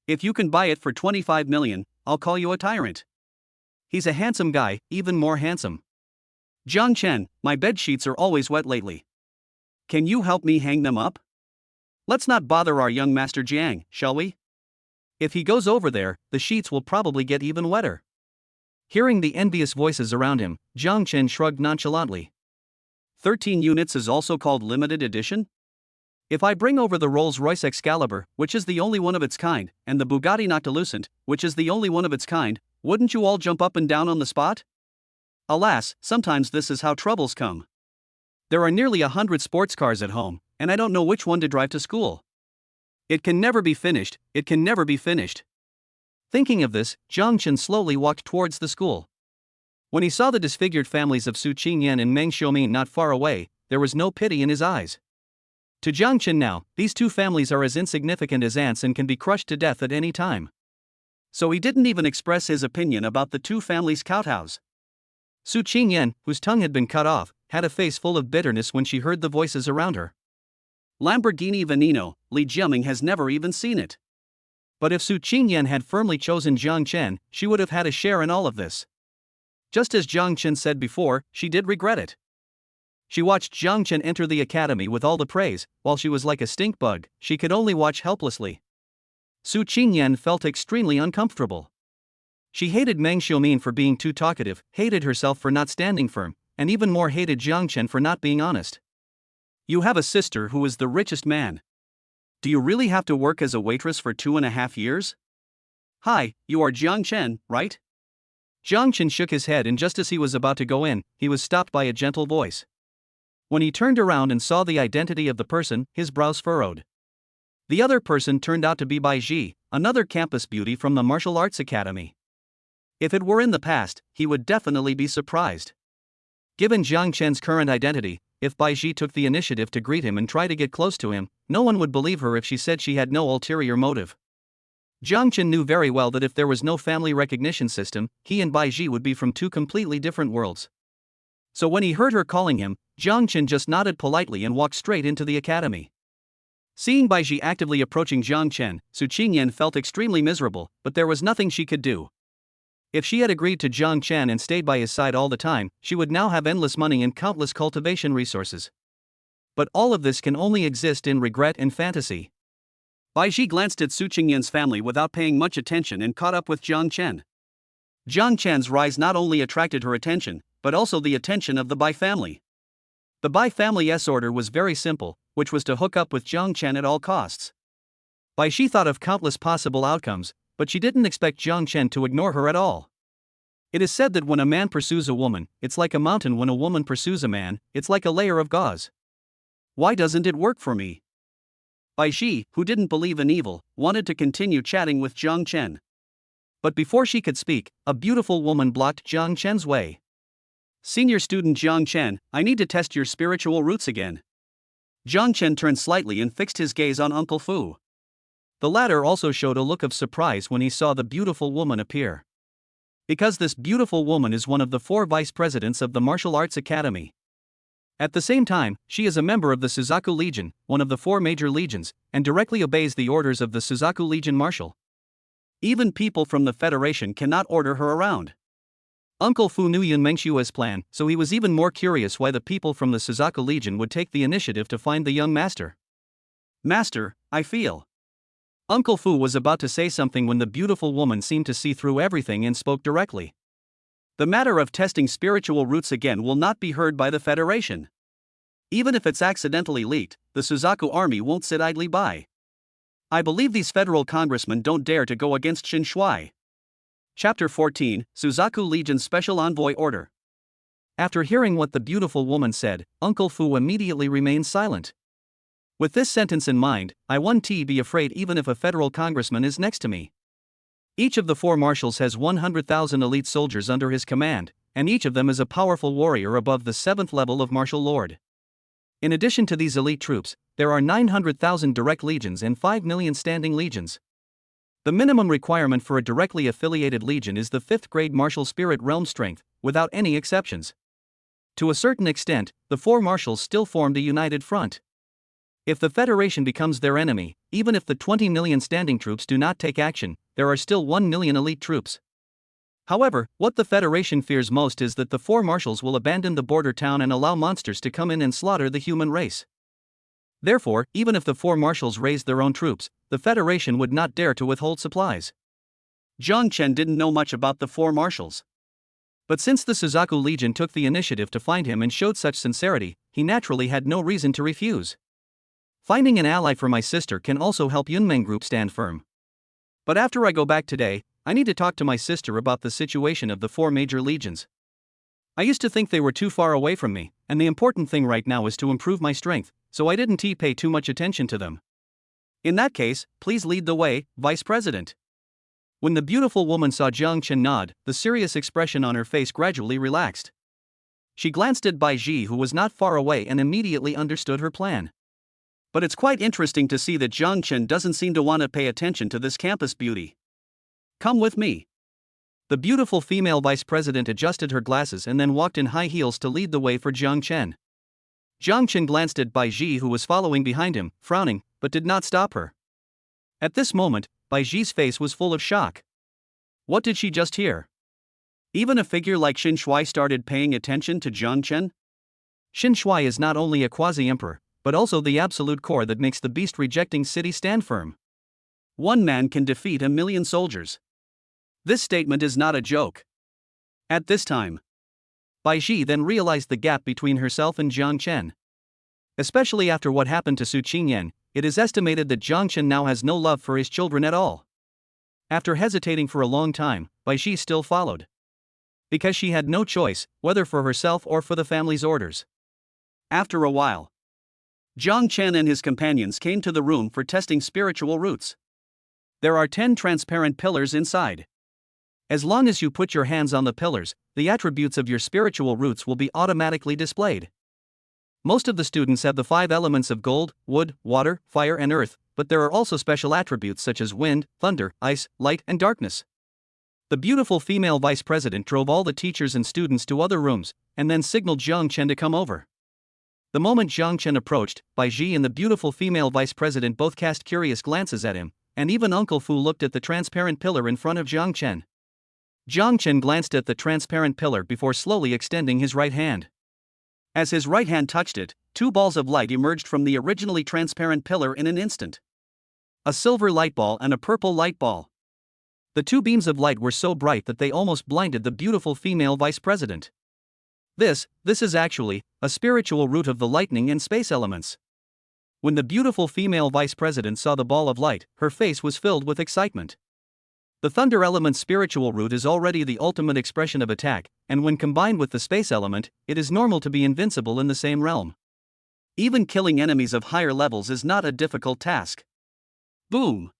If you can buy it for 25 million, I'll call you a tyrant. He's a handsome guy, even more handsome. Zhang Chen, my bed sheets are always wet lately. Can you help me hang them up? Let's not bother our young master Jiang, shall we? If he goes over there, the sheets will probably get even wetter. Hearing the envious voices around him, Zhang Chen shrugged nonchalantly. 13 units is also called limited edition? If I bring over the Rolls-Royce Excalibur, which is the only one of its kind, and the Bugatti Noctilucent, which is the only one of its kind, wouldn't you all jump up and down on the spot? Alas, sometimes this is how troubles come. There are nearly 100 sports cars at home, and I don't know which one to drive to school. It can never be finished, it can never be finished. Thinking of this, Zhang Chen slowly walked towards the school. When he saw the disfigured families of Su Qingyan and Meng Xiumin not far away, there was no pity in his eyes. To Zhang Chen now, these two families are as insignificant as ants and can be crushed to death at any time. So he didn't even express his opinion about the two families' kowtows. Su Qingyan, whose tongue had been cut off, had a face full of bitterness when she heard the voices around her. Lamborghini Veneno, Li Jiaming has never even seen it. But if Su Qingyan had firmly chosen Zhang Chen, she would have had a share in all of this. Just as Zhang Chen said before, she did regret it. She watched Zhang Chen enter the academy with all the praise, while she was like a stink bug, she could only watch helplessly. Su Qingyan felt extremely uncomfortable. She hated Meng Xiumin for being too talkative, hated herself for not standing firm, and even more hated Zhang Chen for not being honest. You have a sister who is the richest man. Do you really have to work as a waitress for 2.5 years? Hi, you are Zhang Chen, right? Zhang Chen shook his head, and just as he was about to go in, he was stopped by a gentle voice. When he turned around and saw the identity of the person, his brows furrowed. The other person turned out to be Bai Ji, another campus beauty from the Martial Arts Academy. If it were in the past, he would definitely be surprised. Given Zhang Chen's current identity, if Bai Ji took the initiative to greet him and try to get close to him, no one would believe her if she said she had no ulterior motive. Zhang Chen knew very well that if there was no family recognition system, he and Bai Ji would be from two completely different worlds. So when he heard her calling him, Zhang Chen just nodded politely and walked straight into the academy. Seeing Bai Ji actively approaching Zhang Chen, Su Qingyan felt extremely miserable, but there was nothing she could do. If she had agreed to Zhang Chen and stayed by his side all the time, she would now have endless money and countless cultivation resources. But all of this can only exist in regret and fantasy. Bai Ji glanced at Su Qingyan's family without paying much attention and caught up with Zhang Chen. Zhang Chen's rise not only attracted her attention, but also the attention of the Bai family. The Bai family's order was very simple, which was to hook up with Zhang Chen at all costs. Bai Ji thought of countless possible outcomes, but she didn't expect Zhang Chen to ignore her at all. It is said that when a man pursues a woman, it's like a mountain. When a woman pursues a man, it's like a layer of gauze. Why doesn't it work for me? Bai Ji, who didn't believe in evil, wanted to continue chatting with Jiang Chen. But before she could speak, a beautiful woman blocked Jiang Chen's way. Senior student Jiang Chen, I need to test your spiritual roots again. Jiang Chen turned slightly and fixed his gaze on Uncle Fu. The latter also showed a look of surprise when he saw the beautiful woman appear. Because this beautiful woman is one of the 4 vice presidents of the Martial Arts Academy. At the same time, she is a member of the Suzaku Legion, one of the 4 major legions, and directly obeys the orders of the Suzaku Legion Marshal. Even people from the Federation cannot order her around. Uncle Fu knew Yun Mengshua's plan, so he was even more curious why the people from the Suzaku Legion would take the initiative to find the young master. Master, I feel. Uncle Fu was about to say something when the beautiful woman seemed to see through everything and spoke directly. The matter of testing spiritual roots again will not be heard by the Federation. Even if it's accidentally leaked, the Suzaku army won't sit idly by. I believe these federal congressmen don't dare to go against Xin Shuai. Chapter 14, Suzaku Legion Special Envoy Order. After hearing what the beautiful woman said, Uncle Fu immediately remained silent. With this sentence in mind, I won't be afraid even if a federal congressman is next to me. Each of the 4 marshals has 100,000 elite soldiers under his command, and each of them is a powerful warrior above the 7th level of martial lord. In addition to these elite troops, there are 900,000 direct legions and 5 million standing legions. The minimum requirement for a directly affiliated legion is the 5th grade martial spirit realm strength, without any exceptions. To a certain extent, the 4 marshals still formed a united front. If the Federation becomes their enemy, even if the 20 million standing troops do not take action, there are still 1 million elite troops. However, what the Federation fears most is that the 4 marshals will abandon the border town and allow monsters to come in and slaughter the human race. Therefore, even if the 4 marshals raised their own troops, the Federation would not dare to withhold supplies. Jiang Chen didn't know much about the 4 marshals. But since the Suzaku Legion took the initiative to find him and showed such sincerity, he naturally had no reason to refuse. Finding an ally for my sister can also help Yunmeng Group stand firm. But after I go back today, I need to talk to my sister about the situation of the 4 major legions. I used to think they were too far away from me, and the important thing right now is to improve my strength, so I didn't pay too much attention to them. In that case, please lead the way, Vice President. When the beautiful woman saw Jiang Chen nod, the serious expression on her face gradually relaxed. She glanced at Bai Ji, who was not far away, and immediately understood her plan. But it's quite interesting to see that Jiang Chen doesn't seem to want to pay attention to this campus beauty. Come with me. The beautiful female vice president adjusted her glasses and then walked in high heels to lead the way for Jiang Chen. Jiang Chen glanced at Bai Ji, who was following behind him, frowning, but did not stop her. At this moment, Bai Ji's face was full of shock. What did she just hear? Even a figure like Xin Shuai started paying attention to Jiang Chen? Xin Shuai is not only a quasi-emperor, but also the absolute core that makes the beast-rejecting city stand firm. One man can defeat 1 million soldiers. This statement is not a joke. At this time, Bai Ji then realized the gap between herself and Jiang Chen. Especially after what happened to Su Qingyan, it is estimated that Jiang Chen now has no love for his children at all. After hesitating for a long time, Bai Ji still followed. Because she had no choice, whether for herself or for the family's orders. After a while, Jiang Chen and his companions came to the room for testing spiritual roots. There are 10 transparent pillars inside. As long as you put your hands on the pillars, the attributes of your spiritual roots will be automatically displayed. Most of the students have the 5 elements of gold, wood, water, fire and earth, but there are also special attributes such as wind, thunder, ice, light and darkness. The beautiful female vice president drove all the teachers and students to other rooms, and then signaled Jiang Chen to come over. The moment Jiang Chen approached, Bai Ji and the beautiful female vice president both cast curious glances at him, and even Uncle Fu looked at the transparent pillar in front of Jiang Chen. Jiang Chen glanced at the transparent pillar before slowly extending his right hand. As his right hand touched it, 2 balls of light emerged from the originally transparent pillar in an instant. A silver light ball and a purple light ball. The 2 beams of light were so bright that they almost blinded the beautiful female vice president. This is actually a spiritual root of the lightning and space elements. When the beautiful female vice president saw the ball of light, her face was filled with excitement. The Thunder element's spiritual root is already the ultimate expression of attack, and when combined with the Space element, it is normal to be invincible in the same realm. Even killing enemies of higher levels is not a difficult task. Boom!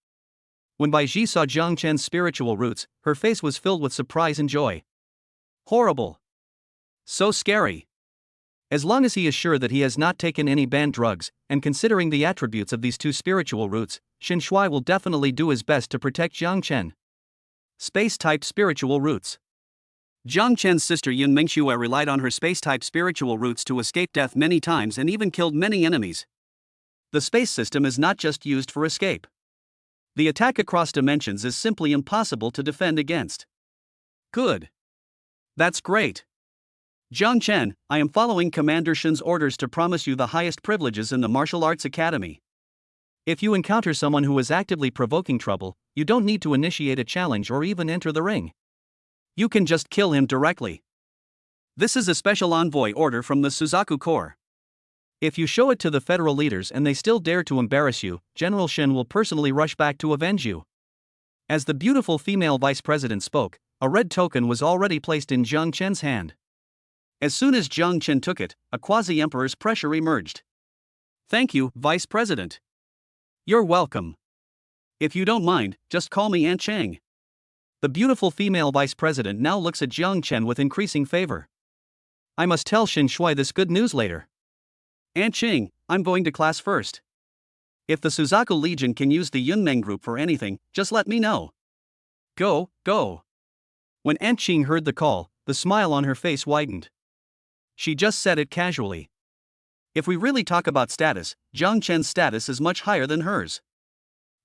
When Bai Ji saw Jiang Chen's spiritual roots, her face was filled with surprise and joy. Horrible! So scary! As long as he is sure that he has not taken any banned drugs, and considering the attributes of these two spiritual roots, Xin Shuai will definitely do his best to protect Jiang Chen. Space-type spiritual roots. Jiang Chen's sister Yun Mengxue relied on her space-type spiritual roots to escape death many times and even killed many enemies. The space system is not just used for escape. The attack across dimensions is simply impossible to defend against. Good. That's great. Jiang Chen, I am following Commander Shen's orders to promise you the highest privileges in the Martial Arts Academy. If you encounter someone who is actively provoking trouble, you don't need to initiate a challenge or even enter the ring. You can just kill him directly. This is a special envoy order from the Suzaku Corps. If you show it to the federal leaders and they still dare to embarrass you, General Shen will personally rush back to avenge you. As the beautiful female vice president spoke, a red token was already placed in Jiang Chen's hand. As soon as Jiang Chen took it, a quasi-emperor's pressure emerged. Thank you, Vice President. You're welcome. If you don't mind, just call me Aunt Chang. The beautiful female vice president now looks at Jiang Chen with increasing favor. I must tell Xin Shuai this good news later. Aunt Ching, I'm going to class first. If the Suzaku Legion can use the Yunmeng group for anything, just let me know. Go, go. When Aunt Ching heard the call, the smile on her face widened. She just said it casually. If we really talk about status, Jiang Chen's status is much higher than hers.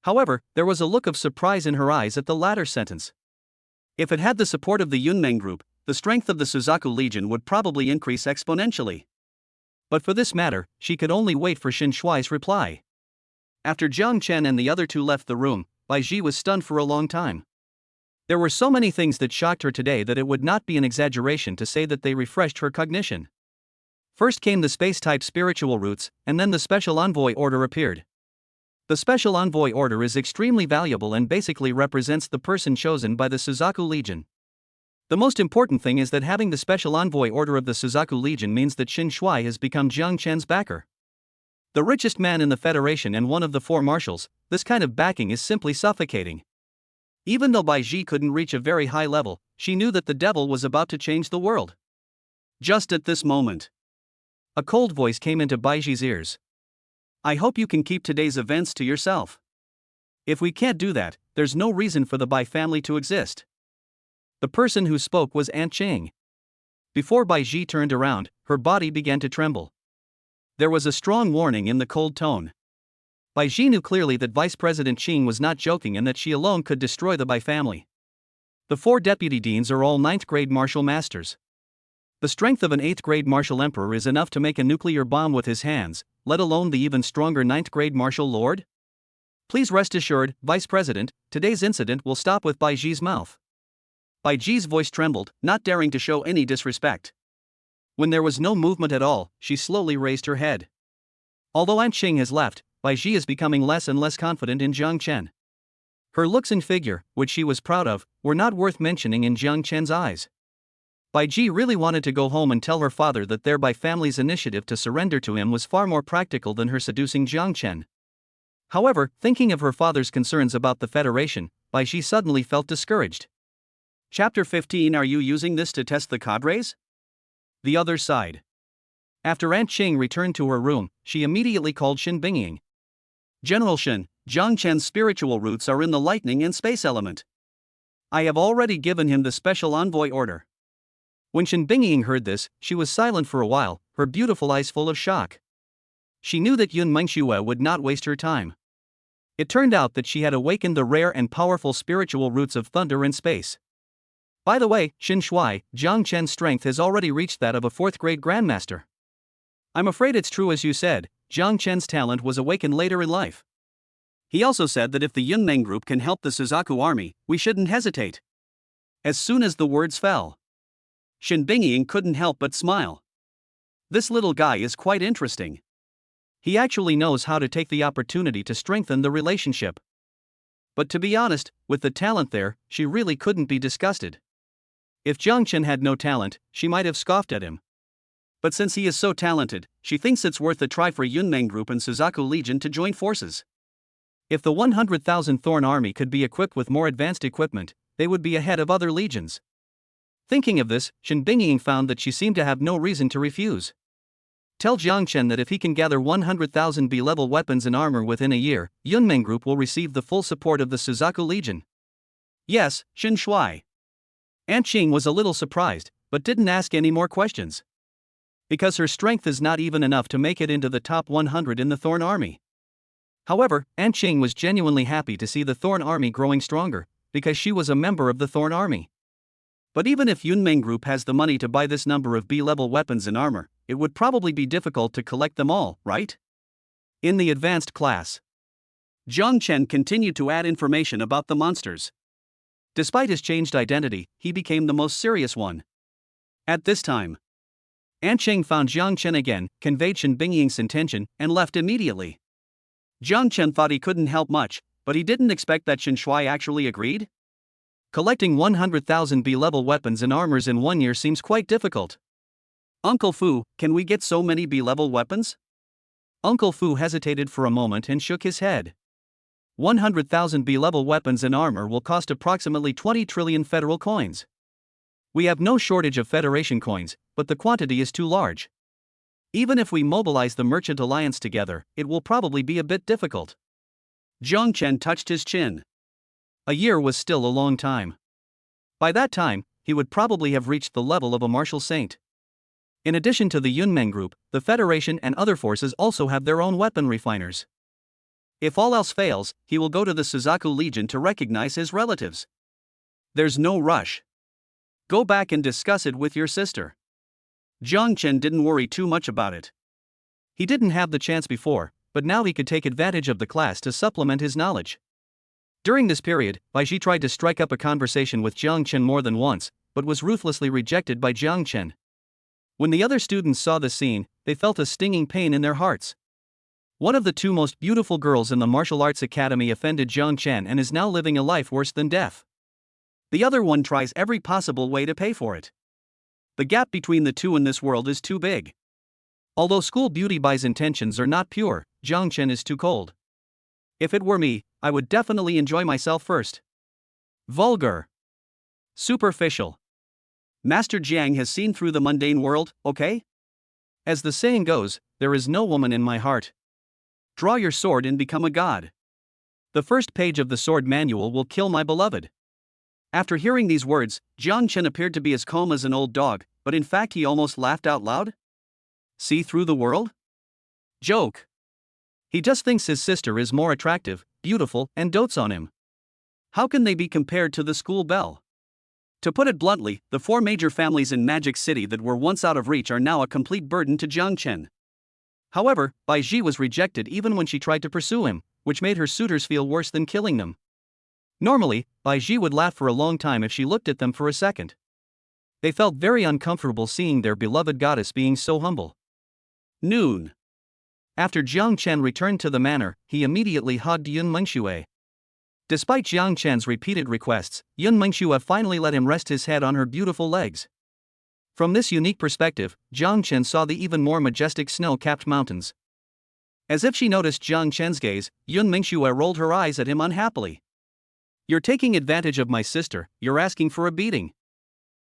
However, there was a look of surprise in her eyes at the latter sentence. If it had the support of the Yunmeng group, the strength of the Suzaku Legion would probably increase exponentially. But for this matter, she could only wait for Xin Shuai's reply. After Jiang Chen and the other two left the room, Bai Ji was stunned for a long time. There were so many things that shocked her today that it would not be an exaggeration to say that they refreshed her cognition. First came the space-type spiritual roots, and then the special envoy order appeared. The special envoy order is extremely valuable and basically represents the person chosen by the Suzaku Legion. The most important thing is that having the special envoy order of the Suzaku Legion means that Xin Shuai has become Jiang Chen's backer. The richest man in the Federation and one of the four marshals, this kind of backing is simply suffocating. Even though Bai Ji couldn't reach a very high level, she knew that the devil was about to change the world. Just at this moment, a cold voice came into Bai Ji's ears. I hope you can keep today's events to yourself. If we can't do that, there's no reason for the Bai family to exist. The person who spoke was Aunt Ching. Before Bai Ji turned around, her body began to tremble. There was a strong warning in the cold tone. Bai Ji knew clearly that Vice President Qing was not joking and that she alone could destroy the Bai family. The four deputy deans are all 9th grade martial masters. The strength of an 8th grade martial emperor is enough to make a nuclear bomb with his hands, let alone the even stronger 9th grade martial lord? Please rest assured, Vice President, today's incident will stop with Bai Ji's mouth. Bai Ji's voice trembled, not daring to show any disrespect. When there was no movement at all, she slowly raised her head. Although Aunt Ching has left, Bai Ji is becoming less and less confident in Jiang Chen. Her looks and figure, which she was proud of, were not worth mentioning in Jiang Chen's eyes. Bai Ji really wanted to go home and tell her father that their Bai family's initiative to surrender to him was far more practical than her seducing Jiang Chen. However, thinking of her father's concerns about the Federation, Bai Ji suddenly felt discouraged. Chapter 15. Are you using this to test the cadres? The other side. After Aunt Ching returned to her room, she immediately called Shen Bingying. General Shen, Jiang Chen's spiritual roots are in the lightning and space element. I have already given him the special envoy order. When Shen Bingying heard this, she was silent for a while, her beautiful eyes full of shock. She knew that Yun Mengxue would not waste her time. It turned out that she had awakened the rare and powerful spiritual roots of thunder and space. By the way, Xin Shuai, Jiang Chen's strength has already reached that of a 4th grade grandmaster. I'm afraid it's true as you said, Jiang Chen's talent was awakened later in life. He also said that if the Yunmeng group can help the Suzaku army, we shouldn't hesitate. As soon as the words fell, Shen Bingying couldn't help but smile. This little guy is quite interesting. He actually knows how to take the opportunity to strengthen the relationship. But to be honest, with the talent there, she really couldn't be disgusted. If Jiang Chen had no talent, she might have scoffed at him. But since he is so talented, she thinks it's worth a try for Yunmeng Group and Suzaku Legion to join forces. If the 100,000 Thorn Army could be equipped with more advanced equipment, they would be ahead of other legions. Thinking of this, Shen Bingying found that she seemed to have no reason to refuse. Tell Jiang Chen that if he can gather 100,000 B-level weapons and armor within a year, Yunmeng Group will receive the full support of the Suzaku Legion. Yes, Shen Shui. Aunt Qing was a little surprised, but didn't ask any more questions. Because her strength is not even enough to make it into the top 100 in the Thorn Army. However, Aunt Qing was genuinely happy to see the Thorn Army growing stronger, because she was a member of the Thorn Army. But even if Yunmeng Group has the money to buy this number of B-level weapons and armor, it would probably be difficult to collect them all, right? In the advanced class, Jiang Chen continued to add information about the monsters. Despite his changed identity, he became the most serious one. At this time, Aunt Qing found Jiang Chen again, conveyed Shen Bingying's intention, and left immediately. Jiang Chen thought he couldn't help much, but he didn't expect that Shen Shui actually agreed. Collecting 100,000 B-level weapons and armors in 1 year seems quite difficult. Uncle Fu, can we get so many B-level weapons? Uncle Fu hesitated for a moment and shook his head. 100,000 B-level weapons and armor will cost approximately 20 trillion federal coins. We have no shortage of Federation coins, but the quantity is too large. Even if we mobilize the Merchant Alliance together, it will probably be a bit difficult. Jiang Chen touched his chin. A year was still a long time. By that time, he would probably have reached the level of a martial saint. In addition to the Yunmeng Group, the Federation and other forces also have their own weapon refiners. If all else fails, he will go to the Suzaku Legion to recognize his relatives. There's no rush. Go back and discuss it with your sister. Jiang Chen didn't worry too much about it. He didn't have the chance before, but now he could take advantage of the class to supplement his knowledge. During this period, Baizhi tried to strike up a conversation with Jiang Chen more than once, but was ruthlessly rejected by Jiang Chen. When the other students saw the scene, they felt a stinging pain in their hearts. One of the two most beautiful girls in the martial arts academy offended Jiang Chen and is now living a life worse than death. The other one tries every possible way to pay for it. The gap between the two in this world is too big. Although School Beauty Bai's intentions are not pure, Jiang Chen is too cold. If it were me, I would definitely enjoy myself first. Vulgar. Superficial. Master Jiang has seen through the mundane world, okay? As the saying goes, there is no woman in my heart. Draw your sword and become a god. The first page of the sword manual will kill my beloved. After hearing these words, Jiang Chen appeared to be as calm as an old dog, but in fact he almost laughed out loud. See through the world? Joke. He just thinks his sister is more attractive, beautiful, and dotes on him. How can they be compared to the school belle? To put it bluntly, the 4 major families in Magic City that were once out of reach are now a complete burden to Jiang Chen. However, Baizhi was rejected even when she tried to pursue him, which made her suitors feel worse than killing them. Normally, Baizhi would laugh for a long time if she looked at them for a second. They felt very uncomfortable seeing their beloved goddess being so humble. Noon. After Jiang Chen returned to the manor, he immediately hugged Yun Mengxue. Despite Jiang Chen's repeated requests, Yun Mengxue finally let him rest his head on her beautiful legs. From this unique perspective, Jiang Chen saw the even more majestic snow-capped mountains. As if she noticed Jiang Chen's gaze, Yun Mengxue rolled her eyes at him unhappily. You're taking advantage of my sister, you're asking for a beating.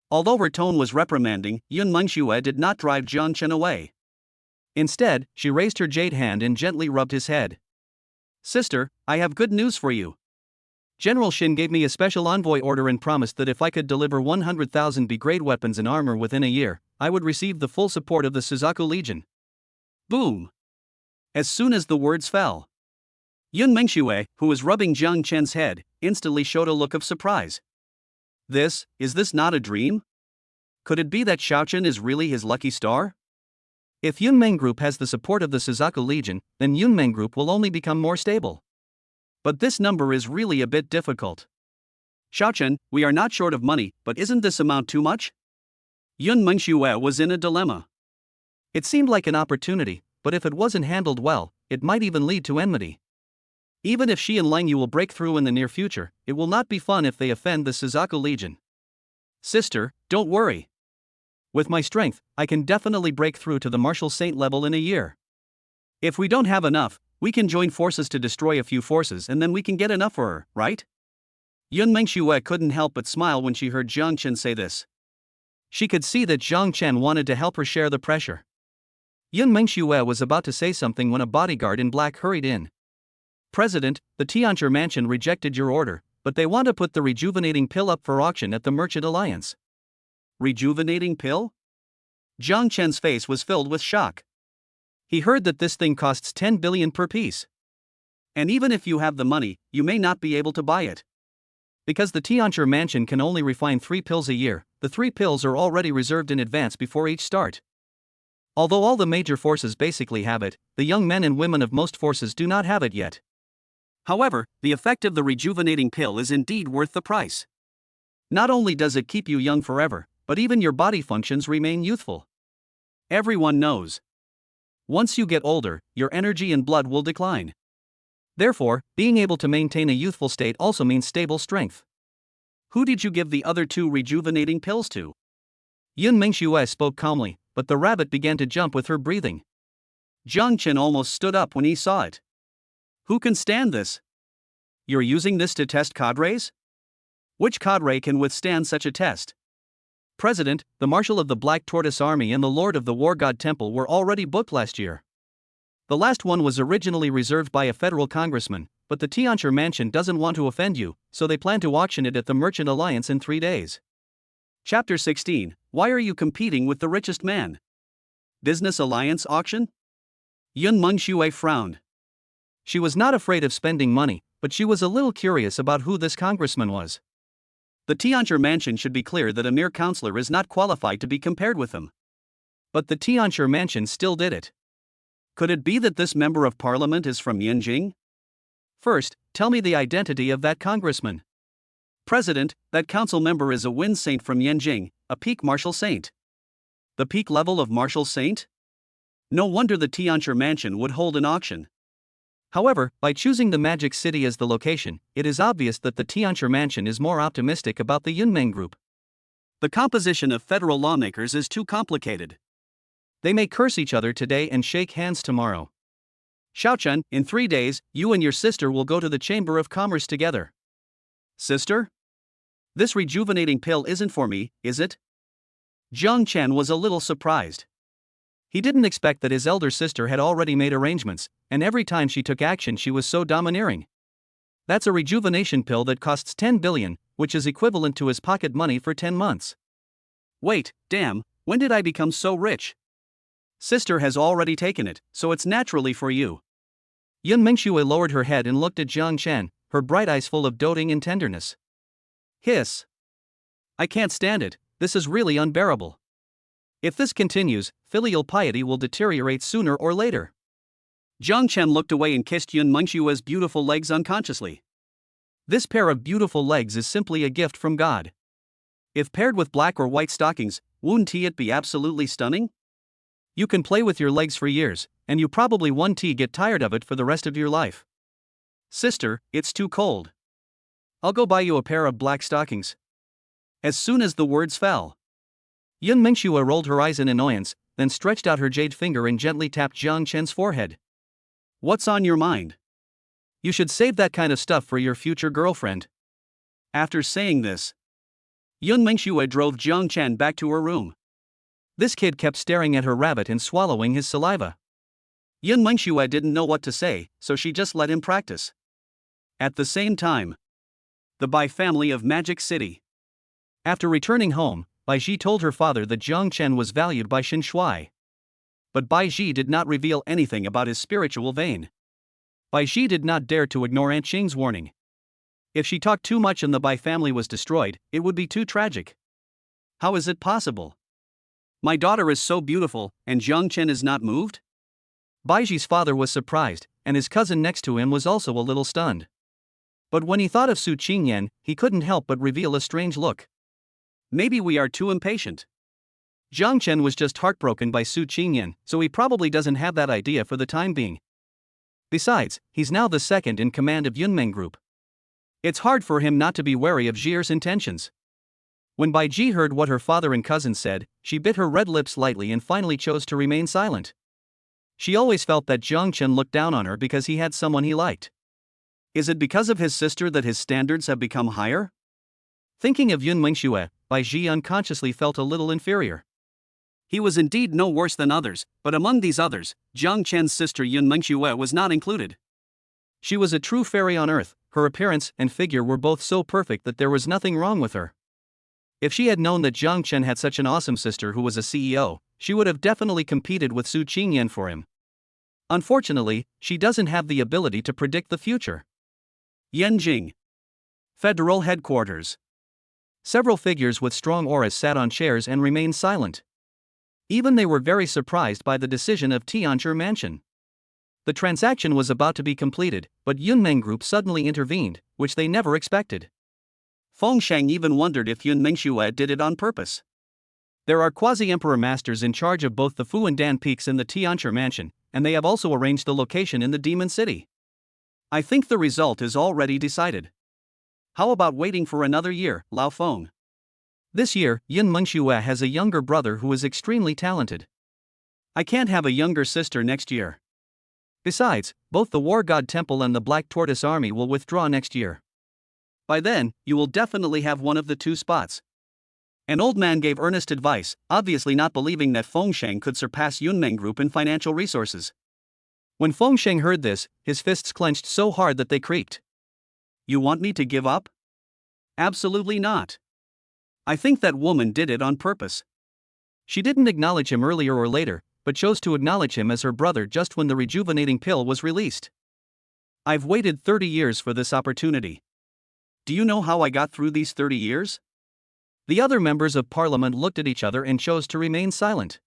Although her tone was reprimanding, Yun Mengxue did not drive Jiang Chen away. Instead, she raised her jade hand and gently rubbed his head. Sister, I have good news for you. General Shin gave me a special envoy order and promised that if I could deliver 100,000 B-grade weapons and armor within a year, I would receive the full support of the Suzaku Legion. Boom! As soon as the words fell, Yun Mengxue, who was rubbing Jiang Chen's head, instantly showed a look of surprise. Is this not a dream? Could it be that Xiaochen is really his lucky star? If Yunmeng Group has the support of the Suzaku Legion, then Yunmeng Group will only become more stable. But this number is really a bit difficult. Xiaochen, we are not short of money, but isn't this amount too much? Yun Mengxue was in a dilemma. It seemed like an opportunity, but if it wasn't handled well, it might even lead to enmity. Even if she and Lang Yu will break through in the near future, it will not be fun if they offend the Suzaku Legion. Sister, don't worry. With my strength, I can definitely break through to the Martial Saint level in a year. If we don't have enough, we can join forces to destroy a few forces and then we can get enough for her, right? Yun Mengxue couldn't help but smile when she heard Jiang Chen say this. She could see that Jiang Chen wanted to help her share the pressure. Yun Mengxue was about to say something when a bodyguard in black hurried in. President, the Tianzhi mansion rejected your order, but they want to put the rejuvenating pill up for auction at the Merchant Alliance. Rejuvenating pill? Jiang Chen's face was filled with shock. He heard that this thing costs 10 billion per piece. And even if you have the money, you may not be able to buy it. Because the Tianzhi mansion can only refine 3 pills a year, the 3 pills are already reserved in advance before each start. Although all the major forces basically have it, the young men and women of most forces do not have it yet. However, the effect of the rejuvenating pill is indeed worth the price. Not only does it keep you young forever, but even your body functions remain youthful. Everyone knows. Once you get older, your energy and blood will decline. Therefore, being able to maintain a youthful state also means stable strength. Who did you give the other 2 rejuvenating pills to? Yun Mengxue spoke calmly, but the rabbit began to jump with her breathing. Jiang Chen almost stood up when he saw it. Who can stand this? You're using this to test cadres? Which cadre can withstand such a test? President, the Marshal of the Black Tortoise Army and the Lord of the War God Temple were already booked last year. The last one was originally reserved by a federal congressman, but the Tianzhi mansion doesn't want to offend you, so they plan to auction it at the Merchant Alliance in 3 days. Chapter 16, Why are you competing with the richest man? Business Alliance auction? Yun Mengxue frowned. She was not afraid of spending money, but she was a little curious about who this congressman was. The Tianzhi mansion should be clear that a mere counselor is not qualified to be compared with him. But the Tianzhi mansion still did it. Could it be that this member of parliament is from Yanjing? First, tell me the identity of that congressman. President, that council member is a wind saint from Yanjing, a peak martial saint. The peak level of martial saint? No wonder the Tianzhi mansion would hold an auction. However, by choosing the Magic City as the location, it is obvious that the Tianzhi mansion is more optimistic about the Yunmeng group. The composition of federal lawmakers is too complicated. They may curse each other today and shake hands tomorrow. Xiaochen, in 3 days, you and your sister will go to the Chamber of Commerce together. Sister? This rejuvenating pill isn't for me, is it? Jiang Chen was a little surprised. He didn't expect that his elder sister had already made arrangements, and every time she took action she was so domineering. That's a rejuvenation pill that costs 10 billion, which is equivalent to his pocket money for 10 months. Wait, damn, when did I become so rich? Sister has already taken it, so it's naturally for you. Yun Mengxue lowered her head and looked at Jiang Chen, her bright eyes full of doting and tenderness. Hiss. I can't stand it, this is really unbearable. If this continues, filial piety will deteriorate sooner or later. Jiang Chen looked away and kissed Yun Mengxue's beautiful legs unconsciously. This pair of beautiful legs is simply a gift from God. If paired with black or white stockings, wouldn't it be absolutely stunning? You can play with your legs for years, and you probably won't get tired of it for the rest of your life. Sister, it's too cold. I'll go buy you a pair of black stockings. As soon as the words fell, Yun Mengxue rolled her eyes in annoyance, then stretched out her jade finger and gently tapped Jiang Chen's forehead. What's on your mind? You should save that kind of stuff for your future girlfriend. After saying this, Yun Mengxue drove Jiang Chen back to her room. This kid kept staring at her rabbit and swallowing his saliva. Yun Mengxue didn't know what to say, so she just let him practice. At the same time, the Bai family of Magic City. After returning home, Bai Ji told her father that Jiang Chen was valued by Xin Shui. But Bai Ji did not reveal anything about his spiritual vein. Bai Ji did not dare to ignore Aunt Qing's warning. If she talked too much and the Bai family was destroyed, it would be too tragic. How is it possible? My daughter is so beautiful, and Jiang Chen is not moved? Baiji's father was surprised, and his cousin next to him was also a little stunned. But when he thought of Su Qingyan, he couldn't help but reveal a strange look. Maybe we are too impatient. Jiang Chen was just heartbroken by Su Qingyan, so he probably doesn't have that idea for the time being. Besides, he's now the second in command of Yunmeng Group. It's hard for him not to be wary of Jier's intentions. When Bai Ji heard what her father and cousins said, she bit her red lips lightly and finally chose to remain silent. She always felt that Jiang Chen looked down on her because he had someone he liked. Is it because of his sister that his standards have become higher? Thinking of Yun Mengxue, Bai Ji unconsciously felt a little inferior. He was indeed no worse than others, but among these others, Jiang Chen's sister Yun Mengxue was not included. She was a true fairy on earth. Her appearance and figure were both so perfect that there was nothing wrong with her. If she had known that Jiang Chen had such an awesome sister who was a CEO, she would have definitely competed with Su Qingyan for him. Unfortunately, she doesn't have the ability to predict the future. Yanjing Federal Headquarters. Several figures with strong auras sat on chairs and remained silent. Even they were very surprised by the decision of Tianzhi Mansion. The transaction was about to be completed, but Yunmeng Group suddenly intervened, which they never expected. Feng Sheng even wondered if Yun Mengxue did it on purpose. There are quasi-emperor masters in charge of both the Fu and Dan peaks in the Tianzhi Mansion, and they have also arranged the location in the Demon City. I think the result is already decided. How about waiting for another year, Lao Feng? This year, Yun Mengxue has a younger brother who is extremely talented. I can't have a younger sister next year. Besides, both the War God Temple and the Black Tortoise Army will withdraw next year. By then, you will definitely have one of the two spots. An old man gave earnest advice, obviously not believing that Feng Sheng could surpass Yunmeng Group in financial resources. When Feng Sheng heard this, his fists clenched so hard that they creaked. You want me to give up? Absolutely not. I think that woman did it on purpose. She didn't acknowledge him earlier or later, but chose to acknowledge him as her brother just when the rejuvenating pill was released. I've waited 30 years for this opportunity. Do you know how I got through these 30 years? The other members of parliament looked at each other and chose to remain silent.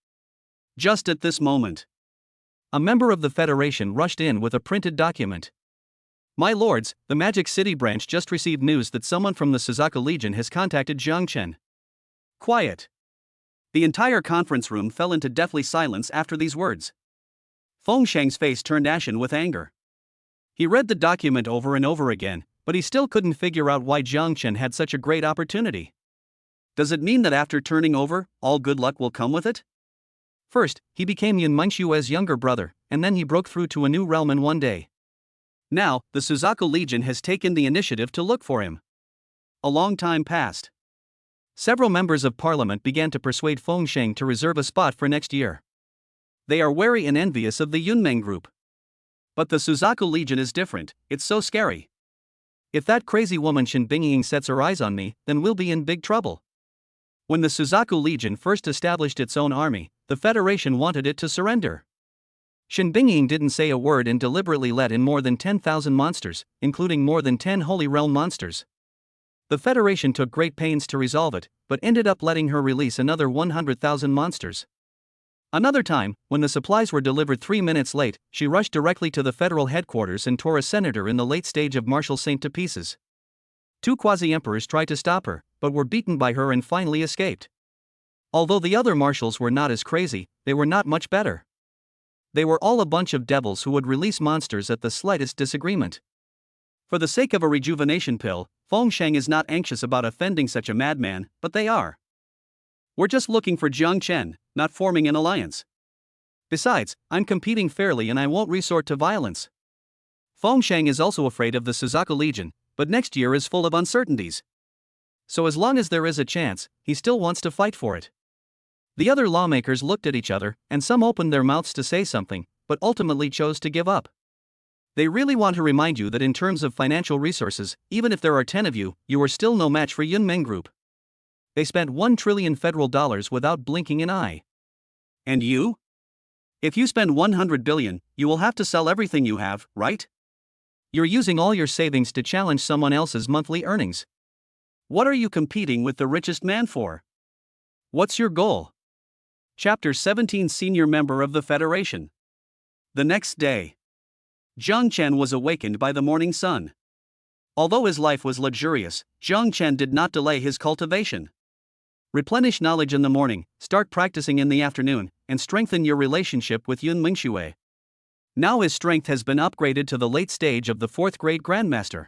Just at this moment, a member of the Federation rushed in with a printed document. My lords, the Magic City branch just received news that someone from the Suzaku Legion has contacted Jiang Chen. Quiet. The entire conference room fell into deathly silence after these words. Feng Sheng's face turned ashen with anger. He read the document over and over again, but he still couldn't figure out why Jiang Chen had such a great opportunity. Does it mean that after turning over, all good luck will come with it? First, he became Yun Mengxue's younger brother, and then he broke through to a new realm in one day. Now, the Suzaku Legion has taken the initiative to look for him. A long time passed. Several members of parliament began to persuade Feng Sheng to reserve a spot for next year. They are wary and envious of the Yunmeng Group. But the Suzaku Legion is different, it's so scary. If that crazy woman Shen Bingying sets her eyes on me, then we'll be in big trouble. When the Suzaku Legion first established its own army, the Federation wanted it to surrender. Shen Bingying didn't say a word and deliberately let in more than 10,000 monsters, including more than 10 Holy Realm monsters. The Federation took great pains to resolve it, but ended up letting her release another 100,000 monsters. Another time, when the supplies were delivered 3 minutes late, she rushed directly to the federal headquarters and tore a senator in the late stage of Marshal Saint to pieces. 2 quasi-emperors tried to stop her, but were beaten by her and finally escaped. Although the other marshals were not as crazy, they were not much better. They were all a bunch of devils who would release monsters at the slightest disagreement. For the sake of a rejuvenation pill, Feng Sheng is not anxious about offending such a madman, but they are. We're just looking for Jiang Chen, not forming an alliance. Besides, I'm competing fairly and I won't resort to violence. Feng Sheng is also afraid of the Suzaku Legion, but next year is full of uncertainties. So as long as there is a chance, he still wants to fight for it. The other lawmakers looked at each other, and some opened their mouths to say something, but ultimately chose to give up. They really want to remind you that in terms of financial resources, even if there are 10 of you, you are still no match for Yunmeng Group. They spent $1 trillion federal dollars without blinking an eye. And you? If you spend 100 billion, you will have to sell everything you have, right? You're using all your savings to challenge someone else's monthly earnings. What are you competing with the richest man for? What's your goal? Chapter 17 Senior Member of the Federation. The next day, Jiang Chen was awakened by the morning sun. Although his life was luxurious, Jiang Chen did not delay his cultivation. Replenish knowledge in the morning, start practicing in the afternoon, and strengthen your relationship with Yun Mengxue. Now his strength has been upgraded to the late stage of the 4th grade Grandmaster.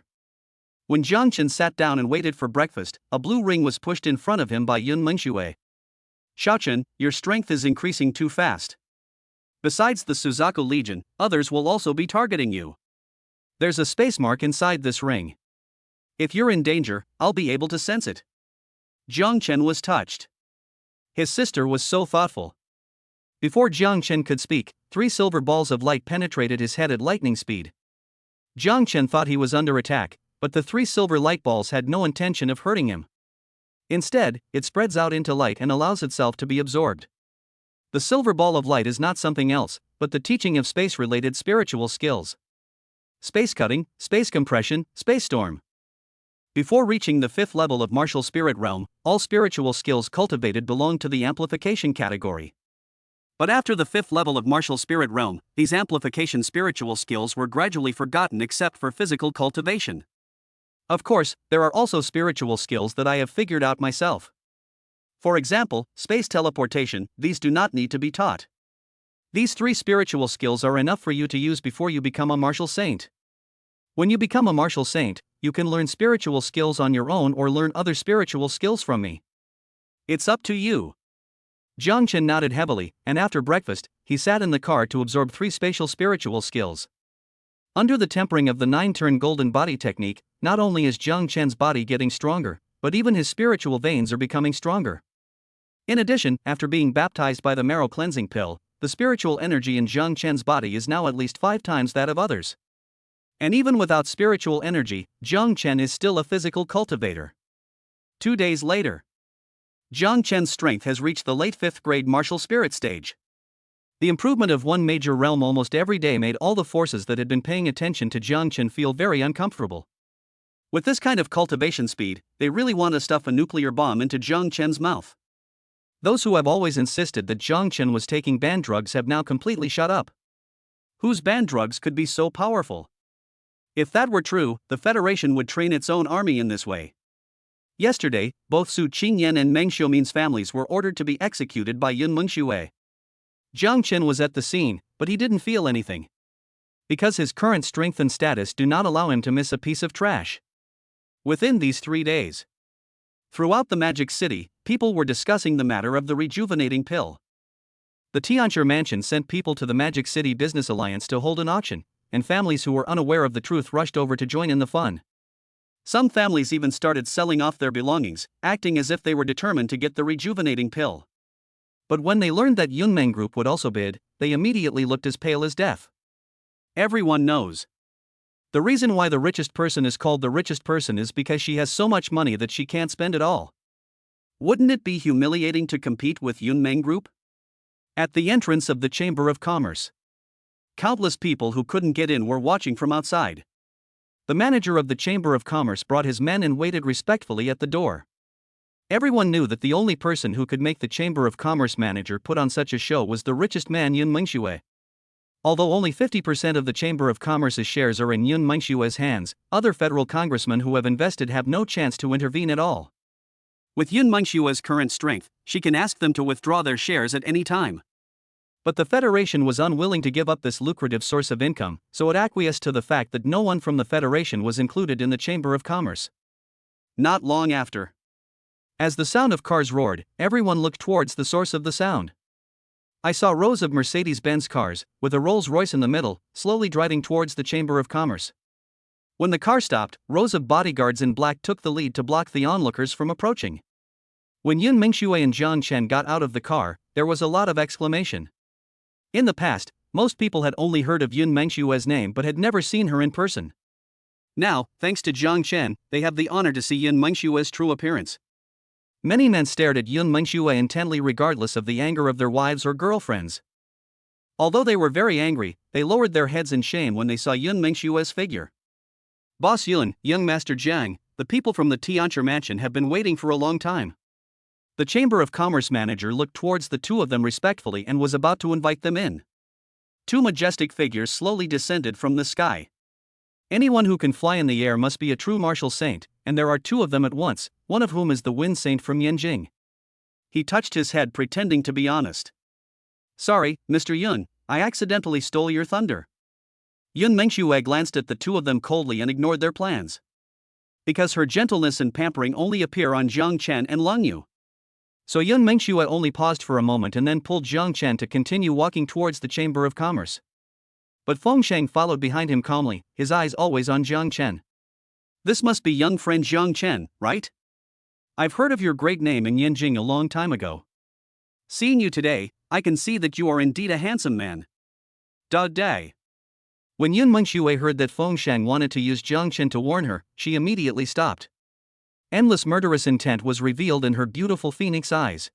When Jiang Chen sat down and waited for breakfast, a blue ring was pushed in front of him by Yun Mengxue. Xiaochen, your strength is increasing too fast. Besides the Suzaku Legion, others will also be targeting you. There's a space mark inside this ring. If you're in danger, I'll be able to sense it. Jiang Chen was touched. His sister was so thoughtful. Before Jiang Chen could speak, 3 silver balls of light penetrated his head at lightning speed. Jiang Chen thought he was under attack, but the 3 silver light balls had no intention of hurting him. Instead, it spreads out into light and allows itself to be absorbed. The silver ball of light is not something else, but the teaching of space-related spiritual skills. Space cutting, space compression, space storm. Before reaching the 5th level of martial spirit realm, all spiritual skills cultivated belong to the amplification category. But after the 5th level of martial spirit realm, these amplification spiritual skills were gradually forgotten except for physical cultivation. Of course, there are also spiritual skills that I have figured out myself. For example, space teleportation, these do not need to be taught. These 3 spiritual skills are enough for you to use before you become a martial saint. When you become a martial saint, you can learn spiritual skills on your own or learn other spiritual skills from me. It's up to you. Jiang Chen nodded heavily, and after breakfast, he sat in the car to absorb 3 spatial spiritual skills. Under the tempering of the 9-turn golden body technique, not only is Jiang Chen's body getting stronger, but even his spiritual veins are becoming stronger. In addition, after being baptized by the marrow cleansing pill, the spiritual energy in Jiang Chen's body is now at least 5 times that of others. And even without spiritual energy, Jiang Chen is still a physical cultivator. 2 days later, Jiang Chen's strength has reached the late 5th grade martial spirit stage. The improvement of one major realm almost every day made all the forces that had been paying attention to Jiang Chen feel very uncomfortable. With this kind of cultivation speed, they really want to stuff a nuclear bomb into Jiang Chen's mouth. Those who have always insisted that Jiang Chen was taking banned drugs have now completely shut up. Whose banned drugs could be so powerful? If that were true, the Federation would train its own army in this way. Yesterday, both Su Qingyan and Meng Xiumin's families were ordered to be executed by Yun Mengxue. Jiang Chen was at the scene, but he didn't feel anything. Because his current strength and status do not allow him to miss a piece of trash. Within these 3 days, throughout the Magic City, people were discussing the matter of the rejuvenating pill. The Tianchi Mansion sent people to the Magic City Business Alliance to hold an auction, and families who were unaware of the truth rushed over to join in the fun. Some families even started selling off their belongings, acting as if they were determined to get the rejuvenating pill. But when they learned that Yunmeng Group would also bid, they immediately looked as pale as death. Everyone knows. The reason why the richest person is called the richest person is because she has so much money that she can't spend it all. Wouldn't it be humiliating to compete with Yunmeng Group? At the entrance of the Chamber of Commerce, countless people who couldn't get in were watching from outside. The manager of the Chamber of Commerce brought his men and waited respectfully at the door. Everyone knew that the only person who could make the Chamber of Commerce manager put on such a show was the richest man, Yun Mengxue. Although only 50% of the Chamber of Commerce's shares are in Yun Mengshue's hands, other federal congressmen who have invested have no chance to intervene at all. With Yun Mengshue's current strength, she can ask them to withdraw their shares at any time. But the Federation was unwilling to give up this lucrative source of income, so it acquiesced to the fact that no one from the Federation was included in the Chamber of Commerce. Not long after, as the sound of cars roared, everyone looked towards the source of the sound. I saw rows of Mercedes-Benz cars, with a Rolls-Royce in the middle, slowly driving towards the Chamber of Commerce. When the car stopped, rows of bodyguards in black took the lead to block the onlookers from approaching. When Yun Mengxue and Jiang Chen got out of the car, there was a lot of exclamation. In the past, most people had only heard of Yun Mengshue's name but had never seen her in person. Now, thanks to Jiang Chen, they have the honor to see Yun Mengshue's true appearance. Many men stared at Yun Mengxue intently regardless of the anger of their wives or girlfriends. Although they were very angry, they lowered their heads in shame when they saw Yun Mengshue's figure. Boss Yun, young Master Jiang, the people from the Tianchi Mansion have been waiting for a long time. The Chamber of Commerce manager looked towards the two of them respectfully and was about to invite them in. 2 majestic figures slowly descended from the sky. Anyone who can fly in the air must be a true martial saint, and there are 2 of them at once, one of whom is the wind saint from Yanjing. He touched his head pretending to be honest. Sorry, Mr. Yun, I accidentally stole your thunder. Yun Mengxue glanced at the two of them coldly and ignored their plans. Because her gentleness and pampering only appear on Jiang Chen and Lung Yu. So Yun Mengxue only paused for a moment and then pulled Jiang Chen to continue walking towards the Chamber of Commerce. But Feng Sheng followed behind him calmly, his eyes always on Jiang Chen. This must be young friend Jiang Chen, right? I've heard of your great name in Yanjing a long time ago. Seeing you today, I can see that you are indeed a handsome man. Da day. When Yun Mengxue heard that Feng Sheng wanted to use Jiang Chen to warn her, she immediately stopped. Endless murderous intent was revealed in her beautiful phoenix eyes.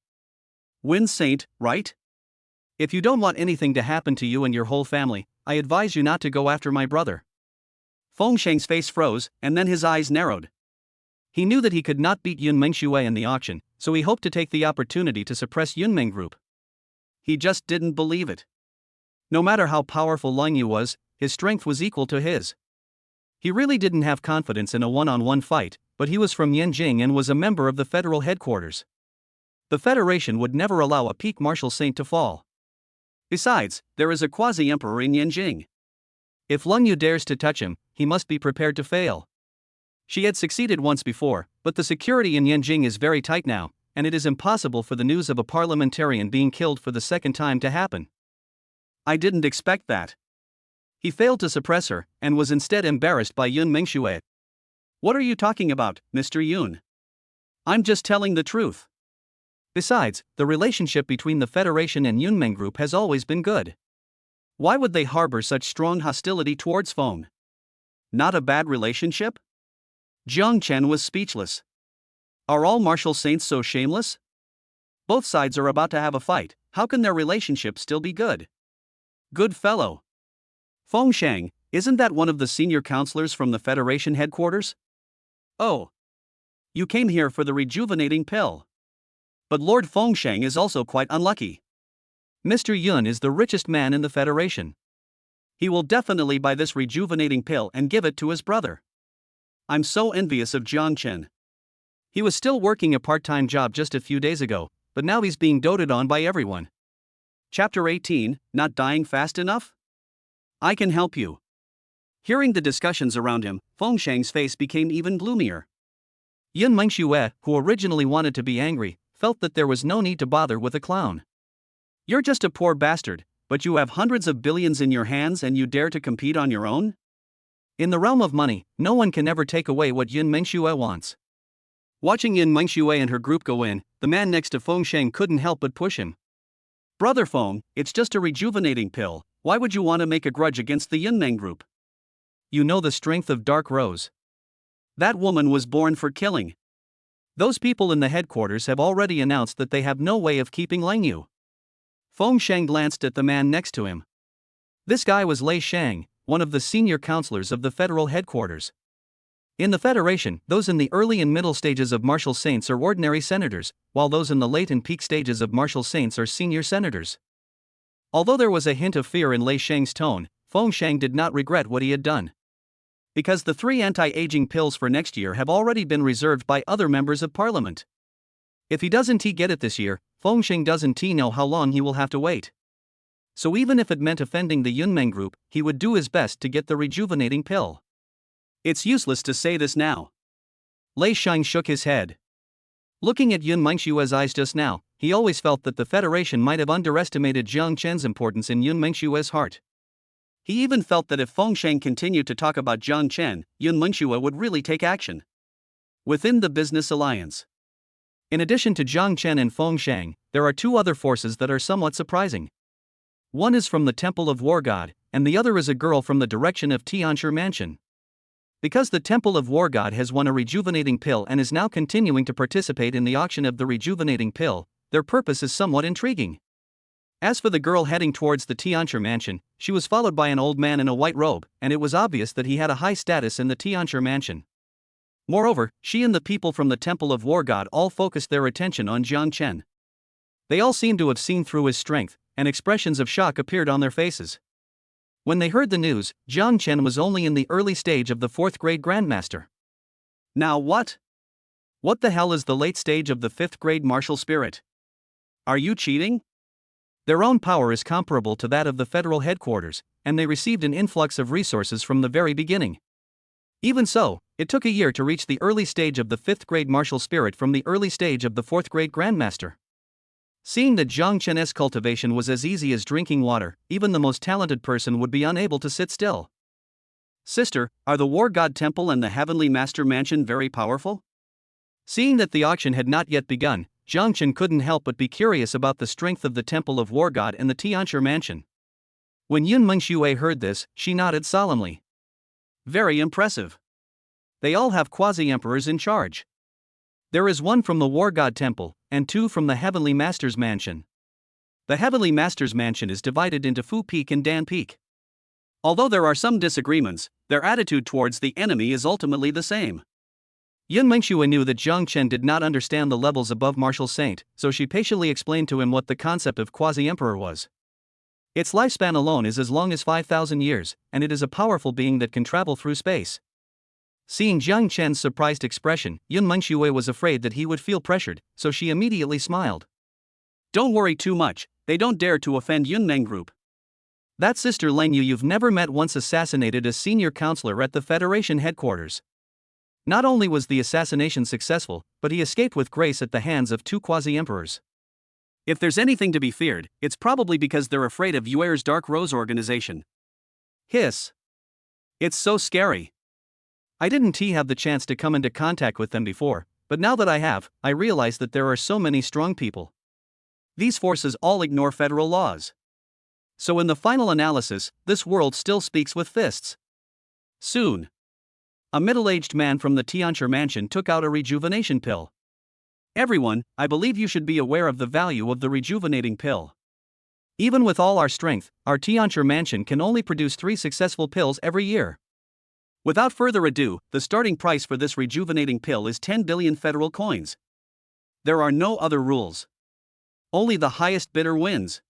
Wind Saint, right? If you don't want anything to happen to you and your whole family, I advise you not to go after my brother. Feng Sheng's face froze, and then his eyes narrowed. He knew that he could not beat Yun Mengxue in the auction, so he hoped to take the opportunity to suppress Yunmeng Group. He just didn't believe it. No matter how powerful Lung Yu was, his strength was equal to his. He really didn't have confidence in a one-on-one fight, but he was from Yanjing and was a member of the federal headquarters. The Federation would never allow a peak martial saint to fall. Besides, there is a quasi-emperor in Yanjing. If Lung Yu dares to touch him, he must be prepared to fail. She had succeeded once before, but the security in Yanjing is very tight now, and it is impossible for the news of a parliamentarian being killed for the second time to happen. I didn't expect that. He failed to suppress her, and was instead embarrassed by Yun Mengxue. What are you talking about, Mr. Yun? I'm just telling the truth. Besides, the relationship between the Federation and Yunmeng Group has always been good. Why would they harbor such strong hostility towards Feng? Not a bad relationship? Jiang Chen was speechless. Are all martial saints so shameless? Both sides are about to have a fight, how can their relationship still be good? Good fellow. Feng Sheng, isn't that one of the senior counselors from the Federation headquarters? Oh. You came here for the rejuvenating pill. But Lord Feng Sheng is also quite unlucky. Mr. Yun is the richest man in the Federation. He will definitely buy this rejuvenating pill and give it to his brother. I'm so envious of Jiang Chen. He was still working a part-time job just a few days ago, but now he's being doted on by everyone. Chapter 18, Not Dying Fast Enough? I can help you. Hearing the discussions around him, Feng Sheng's face became even gloomier. Yun Mengxue, who originally wanted to be angry, felt that there was no need to bother with a clown. You're just a poor bastard, but you have hundreds of billions in your hands and you dare to compete on your own? In the realm of money, no one can ever take away what Yun Mengxue wants. Watching Yun Mengxue and her group go in, the man next to Feng Sheng couldn't help but push him. Brother Feng, it's just a rejuvenating pill, why would you want to make a grudge against the Yunmeng Group? You know the strength of Dark Rose. That woman was born for killing. Those people in the headquarters have already announced that they have no way of keeping Lung Yu. Feng Sheng glanced at the man next to him. This guy was Lei Shang, one of the senior counselors of the federal headquarters. In the Federation, those in the early and middle stages of martial saints are ordinary senators, while those in the late and peak stages of martial saints are senior senators. Although there was a hint of fear in Lei Shang's tone, Feng Sheng did not regret what he had done. Because the 3 anti-aging pills for next year have already been reserved by other members of parliament. If he doesn't get it this year, Feng Sheng doesn't know how long he will have to wait. So even if it meant offending the Yunmeng Group, he would do his best to get the rejuvenating pill. It's useless to say this now. Lei Shang shook his head. Looking at Yun Mengxue's eyes just now, he always felt that the Federation might have underestimated Jiang Chen's importance in Yun Mengxue's heart. He even felt that if Feng Sheng continued to talk about Jiang Chen, Yun Mengxue would really take action. Within the business alliance. In addition to Jiang Chen and Feng Sheng, there are 2 other forces that are somewhat surprising. One is from the Temple of War God, and the other is a girl from the direction of Tianshi Mansion. Because the Temple of War God has won a rejuvenating pill and is now continuing to participate in the auction of the rejuvenating pill, their purpose is somewhat intriguing. As for the girl heading towards the Tianshi Mansion, she was followed by an old man in a white robe, and it was obvious that he had a high status in the Tianshi Mansion. Moreover, she and the people from the Temple of War God all focused their attention on Jiang Chen. They all seemed to have seen through his strength, and expressions of shock appeared on their faces. When they heard the news, Jiang Chen was only in the early stage of the 4th grade Grandmaster. Now what? What the hell is the late stage of the 5th grade martial spirit? Are you cheating? Their own power is comparable to that of the federal headquarters, and they received an influx of resources from the very beginning. Even so, it took a year to reach the early stage of the 5th grade martial spirit from the early stage of the 4th grade grandmaster. Seeing that Jiang Chen's cultivation was as easy as drinking water, even the most talented person would be unable to sit still. Sister, are the War God Temple and the Heavenly Master Mansion very powerful? Seeing that the auction had not yet begun, Jiang Chen couldn't help but be curious about the strength of the Temple of War God and the Tianshi Mansion. When Yun Mengxue heard this, she nodded solemnly. Very impressive. They all have quasi-emperors in charge. There is one from the War God Temple, and 2 from the Heavenly Master's Mansion. The Heavenly Master's Mansion is divided into Fu Peak and Dan Peak. Although there are some disagreements, their attitude towards the enemy is ultimately the same. Yun Mengxue knew that Jiang Chen did not understand the levels above Martial Saint, so she patiently explained to him what the concept of quasi-emperor was. Its lifespan alone is as long as 5,000 years, and it is a powerful being that can travel through space. Seeing Jiang Chen's surprised expression, Yun Mengxue was afraid that he would feel pressured, so she immediately smiled. Don't worry too much, they don't dare to offend Yun Meng Group. That Sister Leng Yu you've never met once assassinated a senior counselor at the Federation headquarters. Not only was the assassination successful, but he escaped with grace at the hands of 2 quasi-emperors. If there's anything to be feared, it's probably because they're afraid of Yuer's Dark Rose organization. Hiss. It's so scary. I didn't have the chance to come into contact with them before, but now that I have, I realize that there are so many strong people. These forces all ignore federal laws. So in the final analysis, this world still speaks with fists. Soon. A middle-aged man from the Tianshi Mansion took out a rejuvenation pill. Everyone, I believe you should be aware of the value of the rejuvenating pill. Even with all our strength, our Tianshi Mansion can only produce 3 successful pills every year. Without further ado, the starting price for this rejuvenating pill is 10 billion federal coins. There are no other rules. Only the highest bidder wins.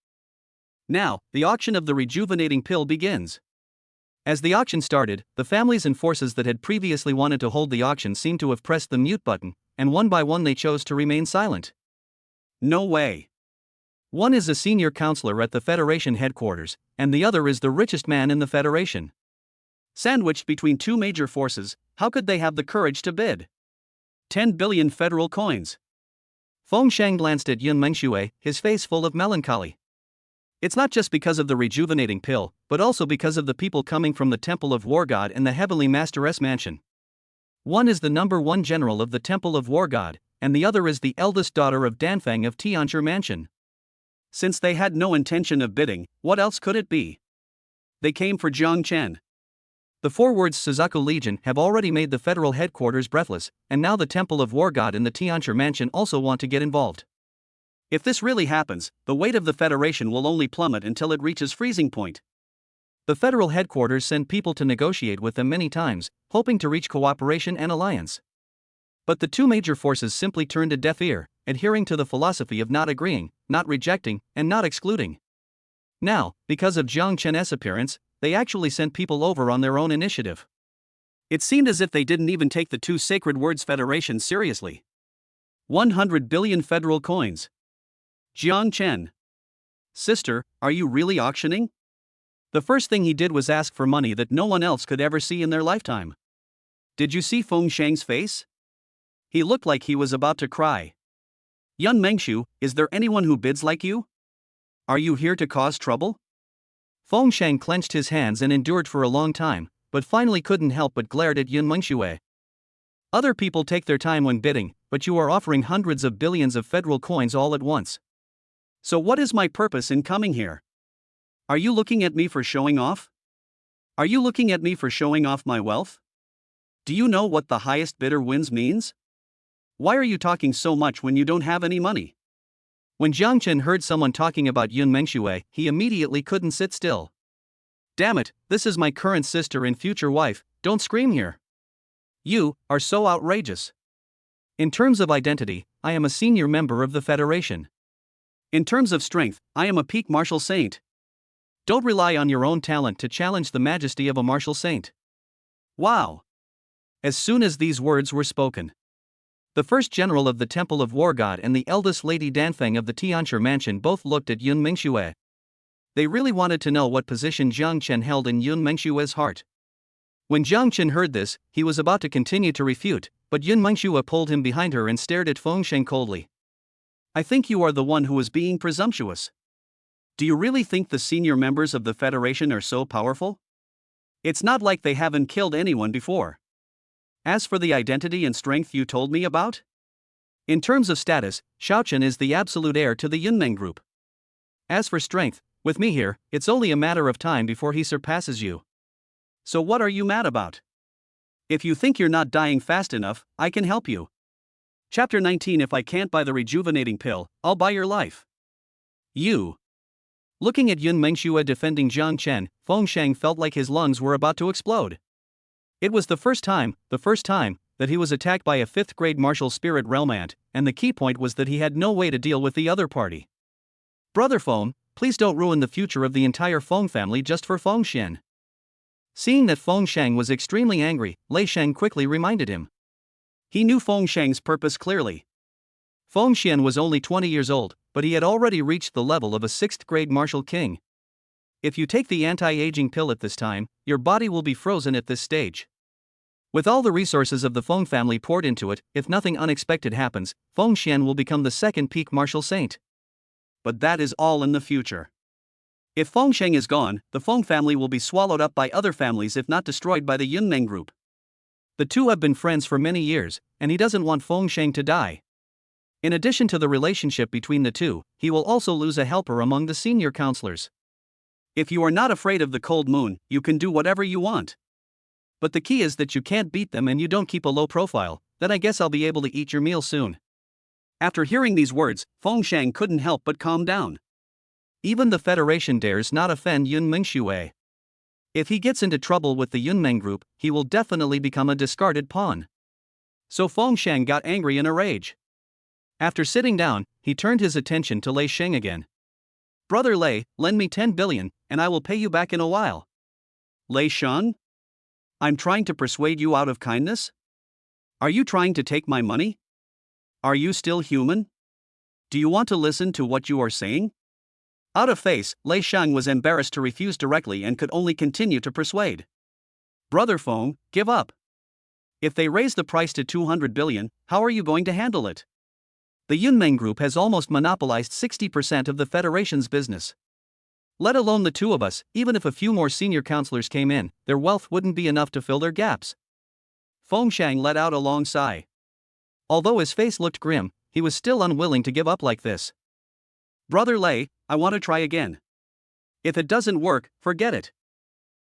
Now, the auction of the rejuvenating pill begins. As the auction started, the families and forces that had previously wanted to hold the auction seemed to have pressed the mute button, and one by one they chose to remain silent. No way. One is a senior counselor at the Federation headquarters, and the other is the richest man in the Federation. Sandwiched between 2 major forces, how could they have the courage to bid? 10 billion federal coins. Feng Shang glanced at Yun Mengxue, his face full of melancholy. It's not just because of the rejuvenating pill, but also because of the people coming from the Temple of War God and the Heavenly Master's Mansion. One is the number 1 general of the Temple of War God, and the other is the eldest daughter of Danfeng of Tianshi Mansion. Since they had no intention of bidding, what else could it be? They came for Jiang Chen. The 4 words Suzaku Legion have already made the federal headquarters breathless, and now the Temple of War God and the Tianshi Mansion also want to get involved. If this really happens, the weight of the Federation will only plummet until it reaches freezing point. The federal headquarters sent people to negotiate with them many times, hoping to reach cooperation and alliance. But the 2 major forces simply turned a deaf ear, adhering to the philosophy of not agreeing, not rejecting, and not excluding. Now, because of Jiang Chen's appearance, they actually sent people over on their own initiative. It seemed as if they didn't even take the 2 sacred words Federation seriously. 100 billion federal coins. Jiang Chen. Sister, are you really auctioning? The first thing he did was ask for money that no one else could ever see in their lifetime. Did you see Feng Shang's face? He looked like he was about to cry. Yun Mengxue, is there anyone who bids like you? Are you here to cause trouble? Feng Shang clenched his hands and endured for a long time, but finally couldn't help but glared at Yun Mengxue. Other people take their time when bidding, but you are offering hundreds of billions of federal coins all at once. So what is my purpose in coming here? Are you looking at me for showing off? Are you looking at me for showing off my wealth? Do you know what the highest bidder wins means? Why are you talking so much when you don't have any money? When Jiang Chen heard someone talking about Yun Mengxue, he immediately couldn't sit still. Damn it, this is my current sister and future wife, don't scream here. You are so outrageous. In terms of identity, I am a senior member of the Federation. In terms of strength, I am a peak martial saint. Don't rely on your own talent to challenge the majesty of a martial saint. Wow! As soon as these words were spoken, The first general of the Temple of War God and the eldest Lady Danfeng of the Tianshi Mansion both looked at Yun Mingxue. They really wanted to know what position Jiang Chen held in Yun Mengshue's heart. When Jiang Chen heard this, he was about to continue to refute, but Yun Mengxue pulled him behind her and stared at Feng Sheng coldly. I think you are the one who is being presumptuous. Do you really think the senior members of the Federation are so powerful? It's not like they haven't killed anyone before. As for the identity and strength you told me about? In terms of status, Xiaochen is the absolute heir to the Yunmeng group. As for strength, with me here, it's only a matter of time before he surpasses you. So what are you mad about? If you think you're not dying fast enough, I can help you. Chapter 19. If I can't buy the rejuvenating pill, I'll buy your life. You. Looking at Yun Mengxue defending Jiang Chen, Feng Sheng felt like his lungs were about to explode. It was the first time, that he was attacked by a 5th-grade martial spirit realm ant, and the key point was that he had no way to deal with the other party. Brother Feng, please don't ruin the future of the entire Feng family just for Feng Xian. Seeing that Feng Sheng was extremely angry, Lei Sheng quickly reminded him. He knew Feng Sheng's purpose clearly. Feng Xian was only 20 years old, but he had already reached the level of a 6th-grade martial king. If you take the anti-aging pill at this time, your body will be frozen at this stage. With all the resources of the Feng family poured into it, if nothing unexpected happens, Feng Xian will become the 2nd peak martial saint. But that is all in the future. If Feng Sheng is gone, the Feng family will be swallowed up by other families if not destroyed by the Yunmeng group. The two have been friends for many years, and he doesn't want Feng Sheng to die. In addition to the relationship between the two, he will also lose a helper among the senior counselors. If you are not afraid of the cold moon, you can do whatever you want. But the key is that you can't beat them and you don't keep a low profile, then I guess I'll be able to eat your meal soon. After hearing these words, Feng Sheng couldn't help but calm down. Even the Federation dares not offend Yun Mengxue. If he gets into trouble with the Yunmeng group, he will definitely become a discarded pawn. So Feng Sheng got angry in a rage. After sitting down, he turned his attention to Lei Sheng again. Brother Lei, lend me 10 billion, and I will pay you back in a while. Lei Sheng? I'm trying to persuade you out of kindness? Are you trying to take my money? Are you still human? Do you want to listen to what you are saying? Out of face, Lei Sheng was embarrassed to refuse directly and could only continue to persuade. Brother Feng, give up. If they raise the price to 200 billion, how are you going to handle it? The Yunmeng group has almost monopolized 60% of the Federation's business. Let alone the two of us, even if a few more senior counselors came in, their wealth wouldn't be enough to fill their gaps. Feng Sheng let out a long sigh. Although his face looked grim, he was still unwilling to give up like this. Brother Lei, I want to try again. If it doesn't work, forget it.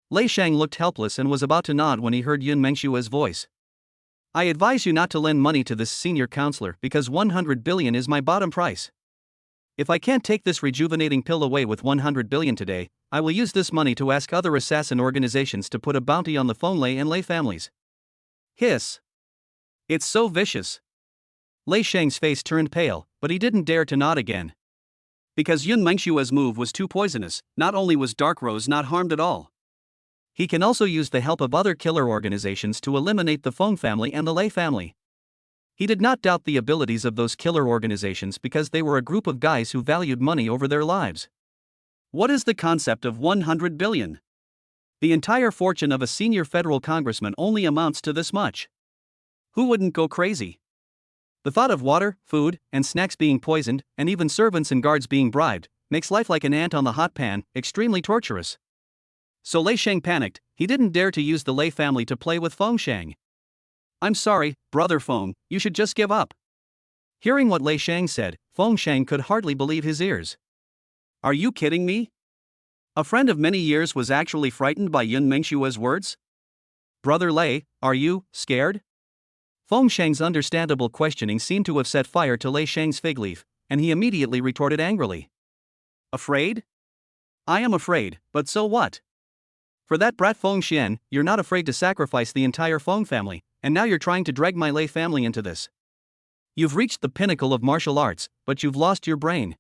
Lei Sheng looked helpless and was about to nod when he heard Yun Mengshue's voice. I advise you not to lend money to this senior counselor because 100 billion is my bottom price. If I can't take this rejuvenating pill away with 100 billion today, I will use this money to ask other assassin organizations to put a bounty on the Feng Lei and Lei families. Hiss. It's so vicious. Lei Sheng's face turned pale, but he didn't dare to nod again. Because Yun Mengshue's move was too poisonous, not only was Dark Rose not harmed at all. He can also use the help of other killer organizations to eliminate the Feng family and the Lei family. He did not doubt the abilities of those killer organizations because they were a group of guys who valued money over their lives. What is the concept of 100 billion? The entire fortune of a senior federal congressman only amounts to this much. Who wouldn't go crazy? The thought of water, food, and snacks being poisoned, and even servants and guards being bribed, makes life like an ant on the hot pan, extremely torturous. So Lei Sheng panicked. He didn't dare to use the Lei family to play with Feng Sheng. I'm sorry, Brother Feng, you should just give up. Hearing what Lei Sheng said, Feng Sheng could hardly believe his ears. Are you kidding me? A friend of many years was actually frightened by Yun Mengshue's words? Brother Lei, are you scared? Feng Sheng's understandable questioning seemed to have set fire to Lei Sheng's fig leaf, and he immediately retorted angrily. Afraid? I am afraid, but so what? For that brat Feng Xian, you're not afraid to sacrifice the entire Feng family, and now you're trying to drag my Lei family into this. You've reached the pinnacle of martial arts, but you've lost your brain.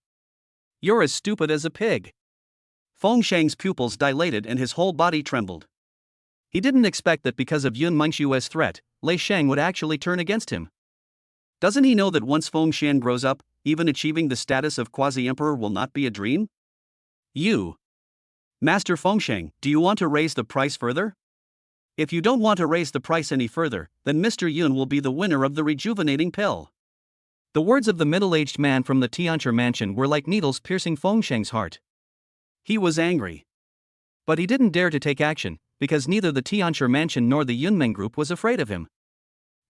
You're as stupid as a pig. Feng Sheng's pupils dilated and his whole body trembled. He didn't expect that because of Yun Mengshue's threat, Lei Sheng would actually turn against him. Doesn't he know that once Feng Shan grows up, even achieving the status of quasi-emperor will not be a dream? You, Master Fengshen, do you want to raise the price further? If you don't want to raise the price any further, then Mr. Yun will be the winner of the rejuvenating pill. The words of the middle-aged man from the Tianchi mansion were like needles piercing Fengshen's heart. He was angry. But he didn't dare to take action, because neither the Tianchi mansion nor the Yunmeng group was afraid of him.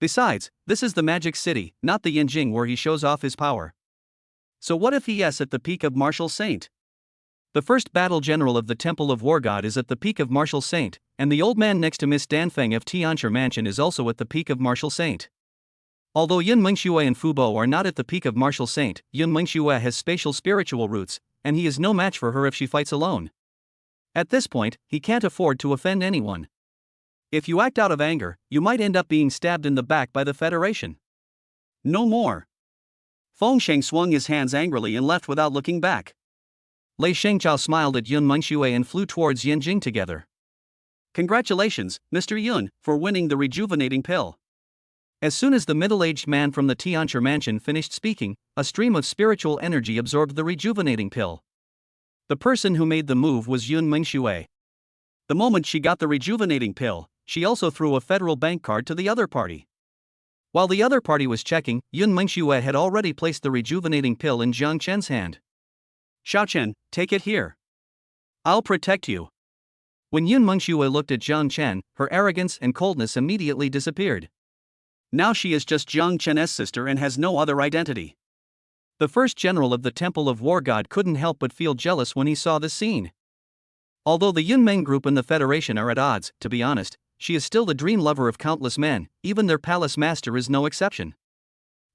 Besides, this is the magic city, not the Yanjing where he shows off his power. So what if he is at the peak of Martial Saint? The first battle general of the Temple of War God is at the peak of Martial Saint, and the old man next to Miss Danfeng of Tianchi Mansion is also at the peak of Martial Saint. Although Yun Mengxue and Fubo are not at the peak of Martial Saint, Yun Mengxue has spatial spiritual roots, and he is no match for her if she fights alone. At this point, he can't afford to offend anyone. If you act out of anger, you might end up being stabbed in the back by the Federation. No more. Fengshen swung his hands angrily and left without looking back. Lei Shengchao smiled at Yun Mengxue and flew towards Yanjing together. Congratulations, Mr. Yun, for winning the rejuvenating pill. As soon as the middle-aged man from the Tianchi mansion finished speaking, a stream of spiritual energy absorbed the rejuvenating pill. The person who made the move was Yun Mengxue. The moment she got the rejuvenating pill, she also threw a federal bank card to the other party. While the other party was checking, Yun Mengxue had already placed the rejuvenating pill in Jiang Chen's hand. Xiao Chen, take it here. I'll protect you. When Yun Mengxue looked at Jiang Chen, her arrogance and coldness immediately disappeared. Now she is just Jiang Chen's sister and has no other identity. The first general of the Temple of War God couldn't help but feel jealous when he saw this scene. Although the Yunmeng group and the Federation are at odds, to be honest, she is still the dream lover of countless men, even their palace master is no exception.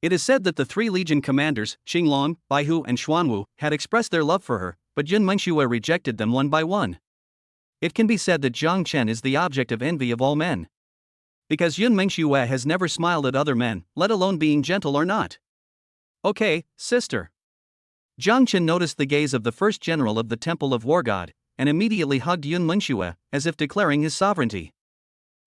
It is said that the three legion commanders, Xinglong, Baihu and Xuanwu, had expressed their love for her, but Yun Mengxue rejected them one by one. It can be said that Jiang Chen is the object of envy of all men. Because Yun Mengxue has never smiled at other men, let alone being gentle or not. Okay, sister. Jiang Chen noticed the gaze of the first general of the Temple of War God, and immediately hugged Yun Mengxue, as if declaring his sovereignty.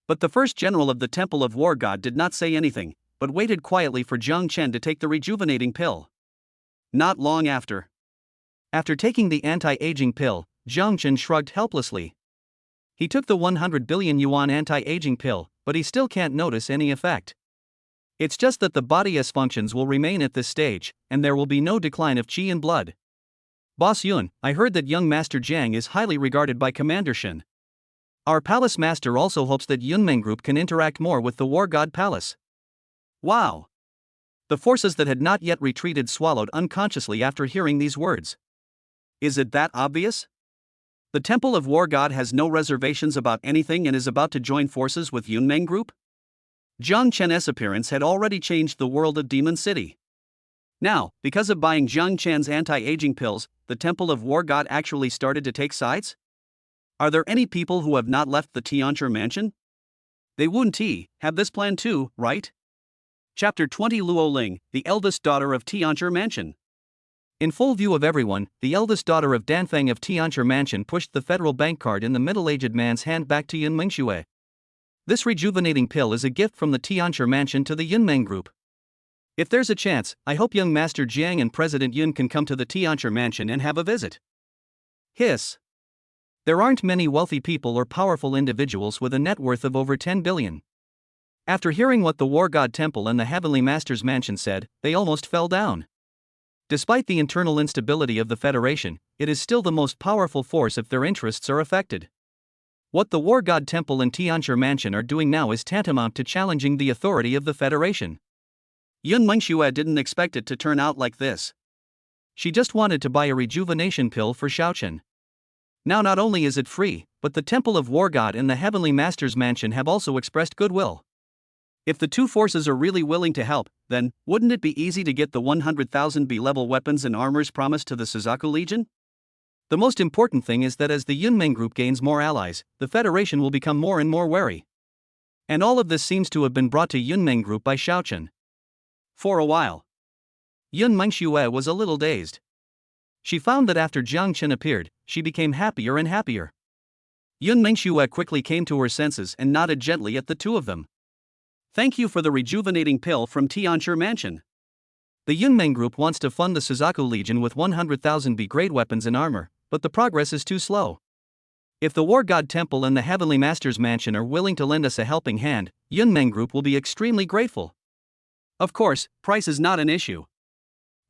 But the first general of the Temple of War God did not say anything, but waited quietly for Jiang Chen to take the rejuvenating pill. Not long after. After taking the anti-aging pill, Jiang Chen shrugged helplessly. He took the 100 billion yuan anti-aging pill, but he still can't notice any effect. It's just that the body's functions will remain at this stage, and there will be no decline of qi and blood. Boss Yun, I heard that young Master Jiang is highly regarded by Commander Shen. Our palace master also hopes that Yunmeng group can interact more with the War God Palace. Wow! The forces that had not yet retreated swallowed unconsciously after hearing these words. Is it that obvious? The Temple of War God has no reservations about anything and is about to join forces with Yunmeng group? Jiang Chen's appearance had already changed the world of Demon City. Now, because of buying Jiang Chen's anti-aging pills, the Temple of War God actually started to take sides? Are there any people who have not left the Tianchi mansion? They wouldn't have this plan too, right? Chapter 20 Luo Ling, the eldest daughter of Tianchi mansion. In full view of everyone, the eldest daughter of Danfeng of Tianchi mansion pushed the federal bank card in the middle-aged man's hand back to Yun Mengxue. This rejuvenating pill is a gift from the Tianchi mansion to the Yunmeng group. If there's a chance, I hope young Master Jiang and President Yun can come to the Tianchi mansion and have a visit. Hiss. There aren't many wealthy people or powerful individuals with a net worth of over 10 billion. After hearing what the War God Temple and the Heavenly Master's mansion said, they almost fell down. Despite the internal instability of the Federation, it is still the most powerful force if their interests are affected. What the War God Temple and Tianchi mansion are doing now is tantamount to challenging the authority of the Federation. Yun Mengxue didn't expect it to turn out like this. She just wanted to buy a rejuvenation pill for Xiaochen. Now not only is it free, but the Temple of War God and the Heavenly Master's mansion have also expressed goodwill. If the two forces are really willing to help, then wouldn't it be easy to get the 100,000 B-level weapons and armors promised to the Suzaku Legion? The most important thing is that as the Yunmeng group gains more allies, the Federation will become more and more wary. And all of this seems to have been brought to Yunmeng group by Xiaochen. For a while, Yun Mengxue was a little dazed. She found that after Jiang Chen appeared, she became happier and happier. Yun Mengxue quickly came to her senses and nodded gently at the two of them. Thank you for the rejuvenating pill from Tianchi Mansion. The Yunmeng Group wants to fund the Suzaku Legion with 100,000 B-grade weapons and armor, but the progress is too slow. If the War God Temple and the Heavenly Master's Mansion are willing to lend us a helping hand, Yunmeng Group will be extremely grateful. Of course, price is not an issue.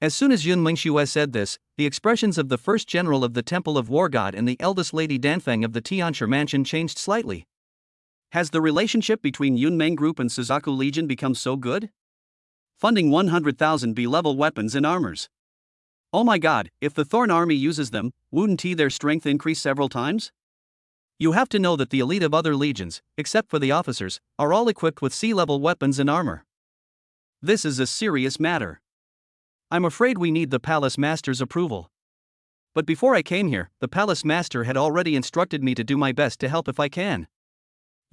As soon as Yun Mengxue said this, the expressions of the first general of the Temple of War God and the eldest lady Danfeng of the Tianchi Mansion changed slightly. Has the relationship between Yunmeng Group and Suzaku Legion become so good? Funding 100,000 B-level weapons and armors. Oh my god, if the Thorn Army uses them, wouldn't their strength increase several times? You have to know that the elite of other legions, except for the officers, are all equipped with sea-level weapons and armor. This is a serious matter. I'm afraid we need the Palace Master's approval. But before I came here, the Palace Master had already instructed me to do my best to help if I can.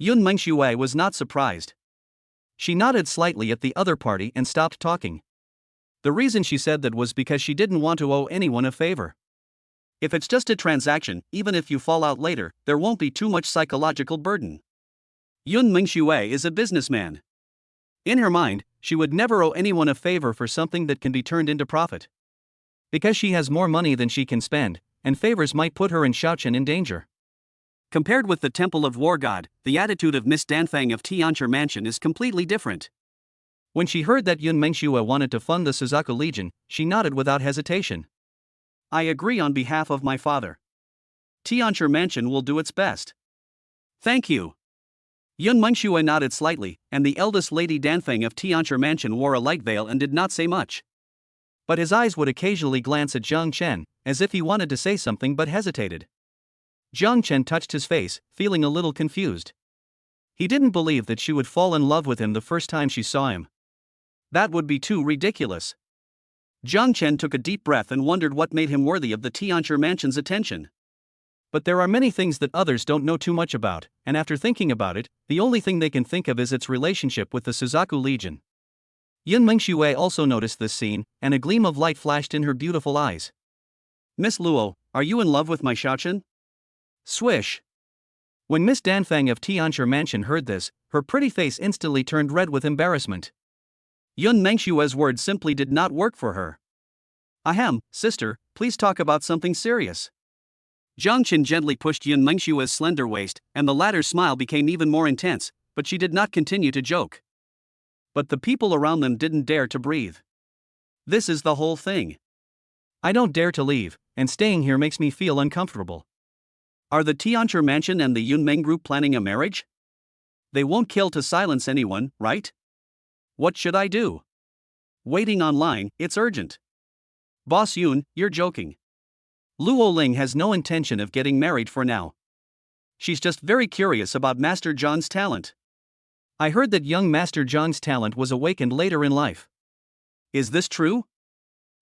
Yun Mengxue was not surprised. She nodded slightly at the other party and stopped talking. The reason she said that was because she didn't want to owe anyone a favor. If it's just a transaction, even if you fall out later, there won't be too much psychological burden. Yun Mengxue is a businessman. In her mind, she would never owe anyone a favor for something that can be turned into profit. Because she has more money than she can spend, and favors might put her and Xiaochen in danger. Compared with the Temple of War God, the attitude of Miss Danfeng of Tianchi Mansion is completely different. When she heard that Yun Mengxue wanted to fund the Suzaku Legion, she nodded without hesitation. I agree on behalf of my father. Tianchi Mansion will do its best. Thank you. Yun Mengxue nodded slightly, and the eldest lady Danfeng of Tianchi Mansion wore a light veil and did not say much. But his eyes would occasionally glance at Zhang Chen, as if he wanted to say something but hesitated. Zhang Chen touched his face, feeling a little confused. He didn't believe that she would fall in love with him the first time she saw him. That would be too ridiculous. Zhang Chen took a deep breath and wondered what made him worthy of the Tianchi Mansion's attention. But there are many things that others don't know too much about, and after thinking about it, the only thing they can think of is its relationship with the Suzaku Legion. Yun Mengxue also noticed this scene, and a gleam of light flashed in her beautiful eyes. Miss Luo, are you in love with my Xiaochen? Swish. When Miss Danfeng of Tianchi Mansion heard this, her pretty face instantly turned red with embarrassment. Yun Mengxue's words simply did not work for her. Ahem, sister, please talk about something serious. Zhang Chen gently pushed Yun Mengxue's slender waist, and the latter's smile became even more intense, but she did not continue to joke. But the people around them didn't dare to breathe. This is the whole thing. I don't dare to leave, and staying here makes me feel uncomfortable. Are the Tianchi Mansion and the Yunmeng Group planning a marriage? They won't kill to silence anyone, right? What should I do? Waiting online, it's urgent. Boss Yun, you're joking. Luo Ling has no intention of getting married for now. She's just very curious about Master Zhang's talent. I heard that young Master Zhang's talent was awakened later in life. Is this true?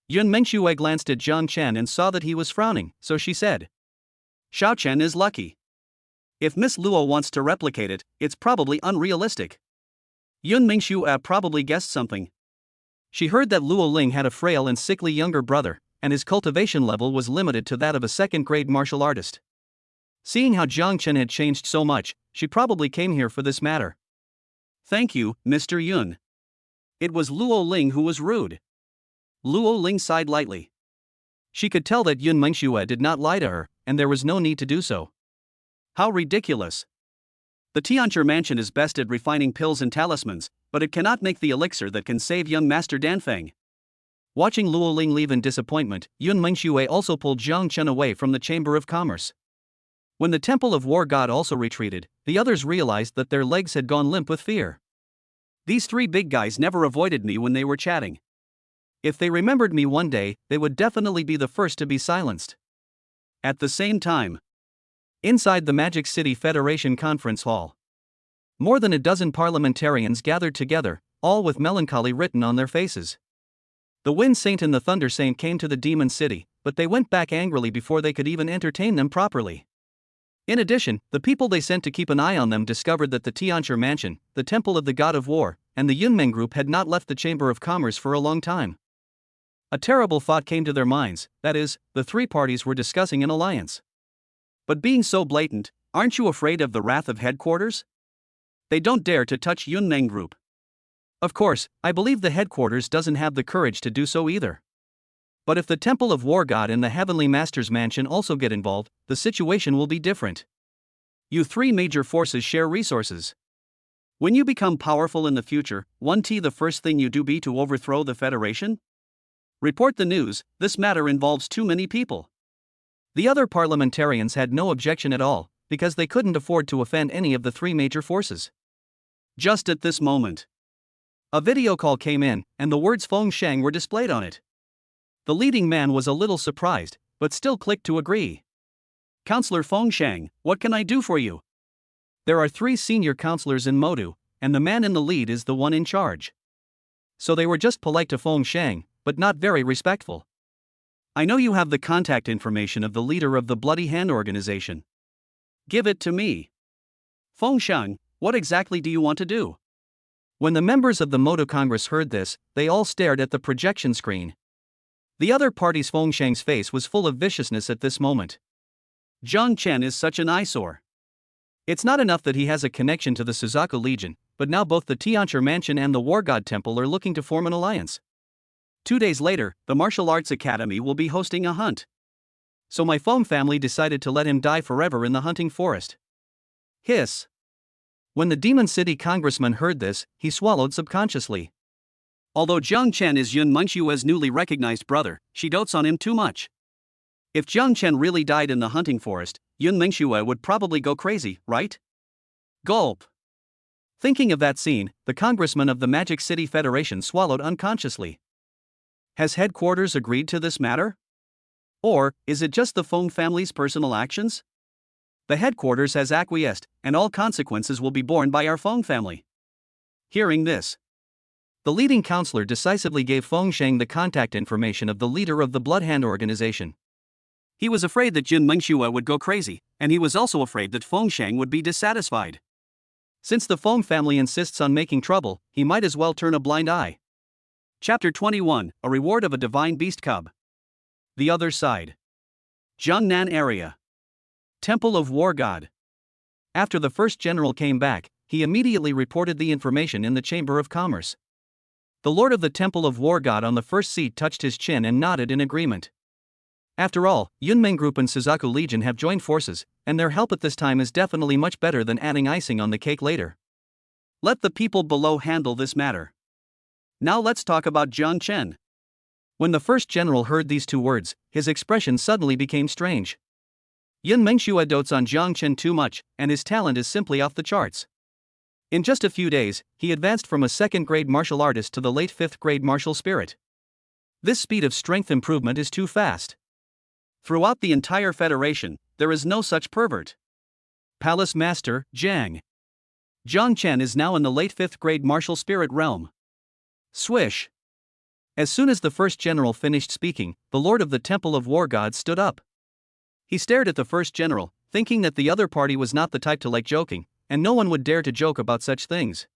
Yun Mengxue glanced at Zhang Chen and saw that he was frowning, so she said, Xiaochen is lucky. If Miss Luo wants to replicate it, it's probably unrealistic. Yun Mengxue probably guessed something. She heard that Luo Ling had a frail and sickly younger brother, and his cultivation level was limited to that of a second-grade martial artist. Seeing how Zhang Chen had changed so much, she probably came here for this matter. Thank you, Mr. Yun. It was Luo Ling who was rude. Luo Ling sighed lightly. She could tell that Yun Mengxue did not lie to her, and there was no need to do so. How ridiculous. The Tianchi Mansion is best at refining pills and talismans, but it cannot make the elixir that can save young Master Danfeng. Watching Luo Ling leave in disappointment, Yun Mengxue also pulled Zhang Chen away from the Chamber of Commerce. When the Temple of War God also retreated, the others realized that their legs had gone limp with fear. These three big guys never avoided me when they were chatting. If they remembered me one day, they would definitely be the first to be silenced. At the same time, inside the Magic City Federation Conference Hall, more than a dozen parliamentarians gathered together, all with melancholy written on their faces. The Wind Saint and the Thunder Saint came to the Demon City, but they went back angrily before they could even entertain them properly. In addition, the people they sent to keep an eye on them discovered that the Tianchi Mansion, the Temple of the God of War, and the Yunmeng Group had not left the Chamber of Commerce for a long time. A terrible thought came to their minds, that is, the three parties were discussing an alliance. But being so blatant, aren't you afraid of the wrath of headquarters? They don't dare to touch Yunmeng Group. Of course, I believe the headquarters doesn't have the courage to do so either. But if the Temple of War God and the Heavenly Master's Mansion also get involved, the situation will be different. You three major forces share resources. When you become powerful in the future, won't the first thing you do be to overthrow the Federation? Report the news, this matter involves too many people. The other parliamentarians had no objection at all, because they couldn't afford to offend any of the three major forces. Just at this moment, a video call came in, and the words Feng Shang were displayed on it. The leading man was a little surprised, but still clicked to agree. Counselor Feng Shang, what can I do for you? There are 3 senior counselors in Modu, and the man in the lead is the one in charge. So they were just polite to Feng Shang, but not very respectful. I know you have the contact information of the leader of the Bloody Hand organization. Give it to me. Feng Shang, what exactly do you want to do? When the members of the Modu Congress heard this, they all stared at the projection screen. The other party's Feng Shang's face was full of viciousness at this moment. Zhang Chen is such an eyesore. It's not enough that he has a connection to the Suzaku Legion, but now both the Tianchi Mansion and the War God Temple are looking to form an alliance. 2 days later, the Martial Arts Academy will be hosting a hunt. So my Feng family decided to let him die forever in the hunting forest. Hiss. When the Demon City congressman heard this, he swallowed subconsciously. Although Zhang Chen is Yun Mengshua's newly recognized brother, she dotes on him too much. If Zhang Chen really died in the hunting forest, Yun Mengshua would probably go crazy, right? Gulp. Thinking of that scene, the congressman of the Magic City Federation swallowed unconsciously. Has headquarters agreed to this matter? Or is it just the Feng family's personal actions? The headquarters has acquiesced, and all consequences will be borne by our Feng family. Hearing this, the leading counselor decisively gave Feng Shang the contact information of the leader of the Blood Hand organization. He was afraid that Jin Mengshua would go crazy, and he was also afraid that Feng Shang would be dissatisfied. Since the Feng family insists on making trouble, he might as well turn a blind eye. Chapter 21, A Reward of a Divine Beast Cub. The Other Side. Jiangnan Area. Temple of War God. After the first general came back, he immediately reported the information in the Chamber of Commerce. The Lord of the Temple of War God on the first seat touched his chin and nodded in agreement. After all, Yunmeng Group and Suzaku Legion have joined forces, and their help at this time is definitely much better than adding icing on the cake later. Let the people below handle this matter. Now let's talk about Zhang Chen. When the first general heard these 2 words, his expression suddenly became strange. Yun Mengshua dotes on Zhang Chen too much, and his talent is simply off the charts. In just a few days, he advanced from a 2nd-grade martial artist to the late 5th-grade martial spirit. This speed of strength improvement is too fast. Throughout the entire Federation, there is no such pervert. Palace Master, Zhang Chen is now in the late 5th-grade martial spirit realm. Swish. As soon as the first general finished speaking, the Lord of the Temple of War God stood up. He stared at the first general, thinking that the other party was not the type to like joking, and no one would dare to joke about such things.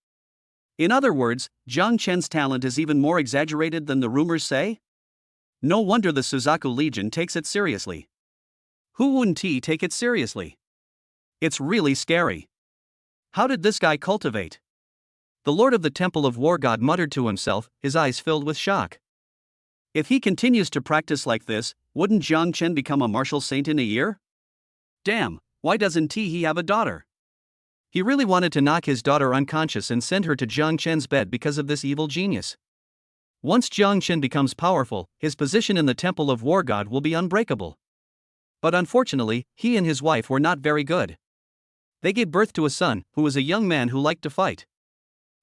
In other words, Zhang Chen's talent is even more exaggerated than the rumors say? No wonder the Suzaku Legion takes it seriously. Who wouldn't take it seriously? It's really scary. How did this guy cultivate? The Lord of the Temple of War God muttered to himself, his eyes filled with shock. If he continues to practice like this, wouldn't Zhang Chen become a martial saint in a year? Damn, why doesn't he have a daughter? He really wanted to knock his daughter unconscious and send her to Zhang Chen's bed because of this evil genius. Once Zhang Chen becomes powerful, his position in the Temple of War God will be unbreakable. But unfortunately, he and his wife were not very good. They gave birth to a son, who was a young man who liked to fight.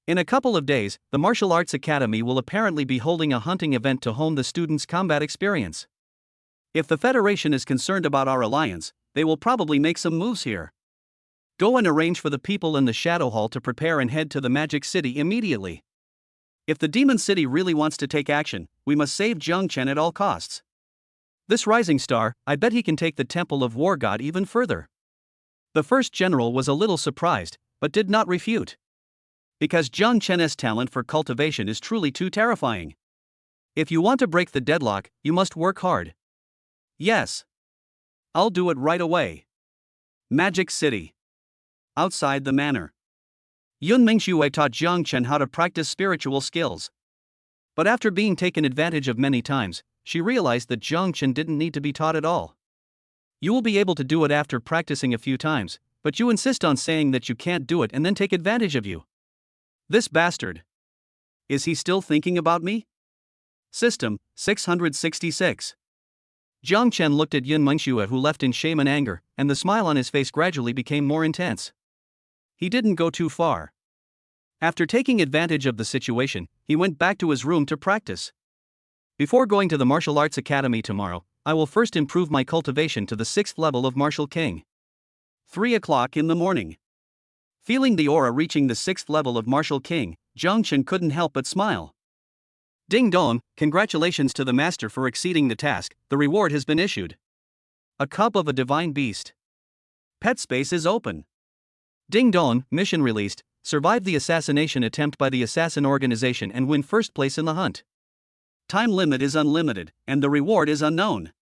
In a couple of days, the Martial Arts Academy will apparently be holding a hunting event to hone the students' combat experience. If the Federation is concerned about our alliance, they will probably make some moves here. Go and arrange for the people in the Shadow Hall to prepare and head to the Magic City immediately. If the Demon City really wants to take action, we must save Zhang Chen at all costs. This rising star, I bet he can take the Temple of War God even further. The first general was a little surprised, but did not refute. Because Zhang Chen's talent for cultivation is truly too terrifying. If you want to break the deadlock, you must work hard. Yes. I'll do it right away. Magic City. Outside the manor. Yun Mingxue taught Jiang Chen how to practice spiritual skills. But after being taken advantage of many times, she realized that Jiang Chen didn't need to be taught at all. You will be able to do it after practicing a few times, but you insist on saying that you can't do it and then take advantage of you. This bastard. Is he still thinking about me? System 666. Jiang Chen looked at Yun Mengxue, who left in shame and anger, and the smile on his face gradually became more intense. He didn't go too far. After taking advantage of the situation, he went back to his room to practice. Before going to the martial arts academy tomorrow, I will first improve my cultivation to the 6th level of Martial King. 3 o'clock in the morning. Feeling the aura reaching the 6th level of Martial King, Jiang Chen couldn't help but smile. Ding dong, congratulations to the master for exceeding the task, the reward has been issued. A cup of a divine beast. Pet space is open. Ding dong, mission released, survive the assassination attempt by the assassin organization and win first place in the hunt. Time limit is unlimited, and the reward is unknown.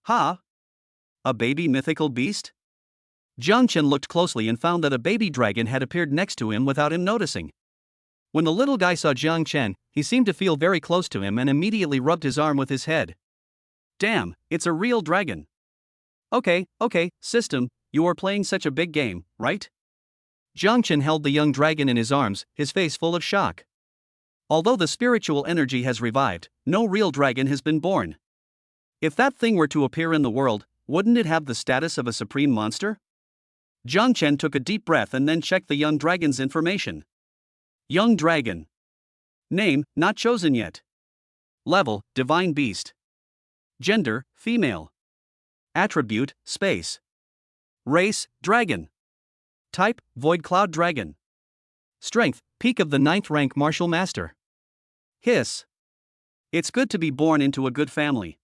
Ha! A baby mythical beast? Jiang Chen looked closely and found that a baby dragon had appeared next to him without him noticing. When the little guy saw Jiang Chen, he seemed to feel very close to him and immediately rubbed his arm with his head. Damn, it's a real dragon. Okay, system, you are playing such a big game, right? Jiang Chen held the young dragon in his arms, his face full of shock. Although the spiritual energy has revived, no real dragon has been born. If that thing were to appear in the world, wouldn't it have the status of a supreme monster? Jiang Chen took a deep breath and then checked the young dragon's information. Young dragon. Name, not chosen yet. Level, divine beast. Gender, female. Attribute, space. Race, dragon. Type, void cloud dragon. Strength, peak of the 9th rank martial master. Hiss. It's good to be born into a good family.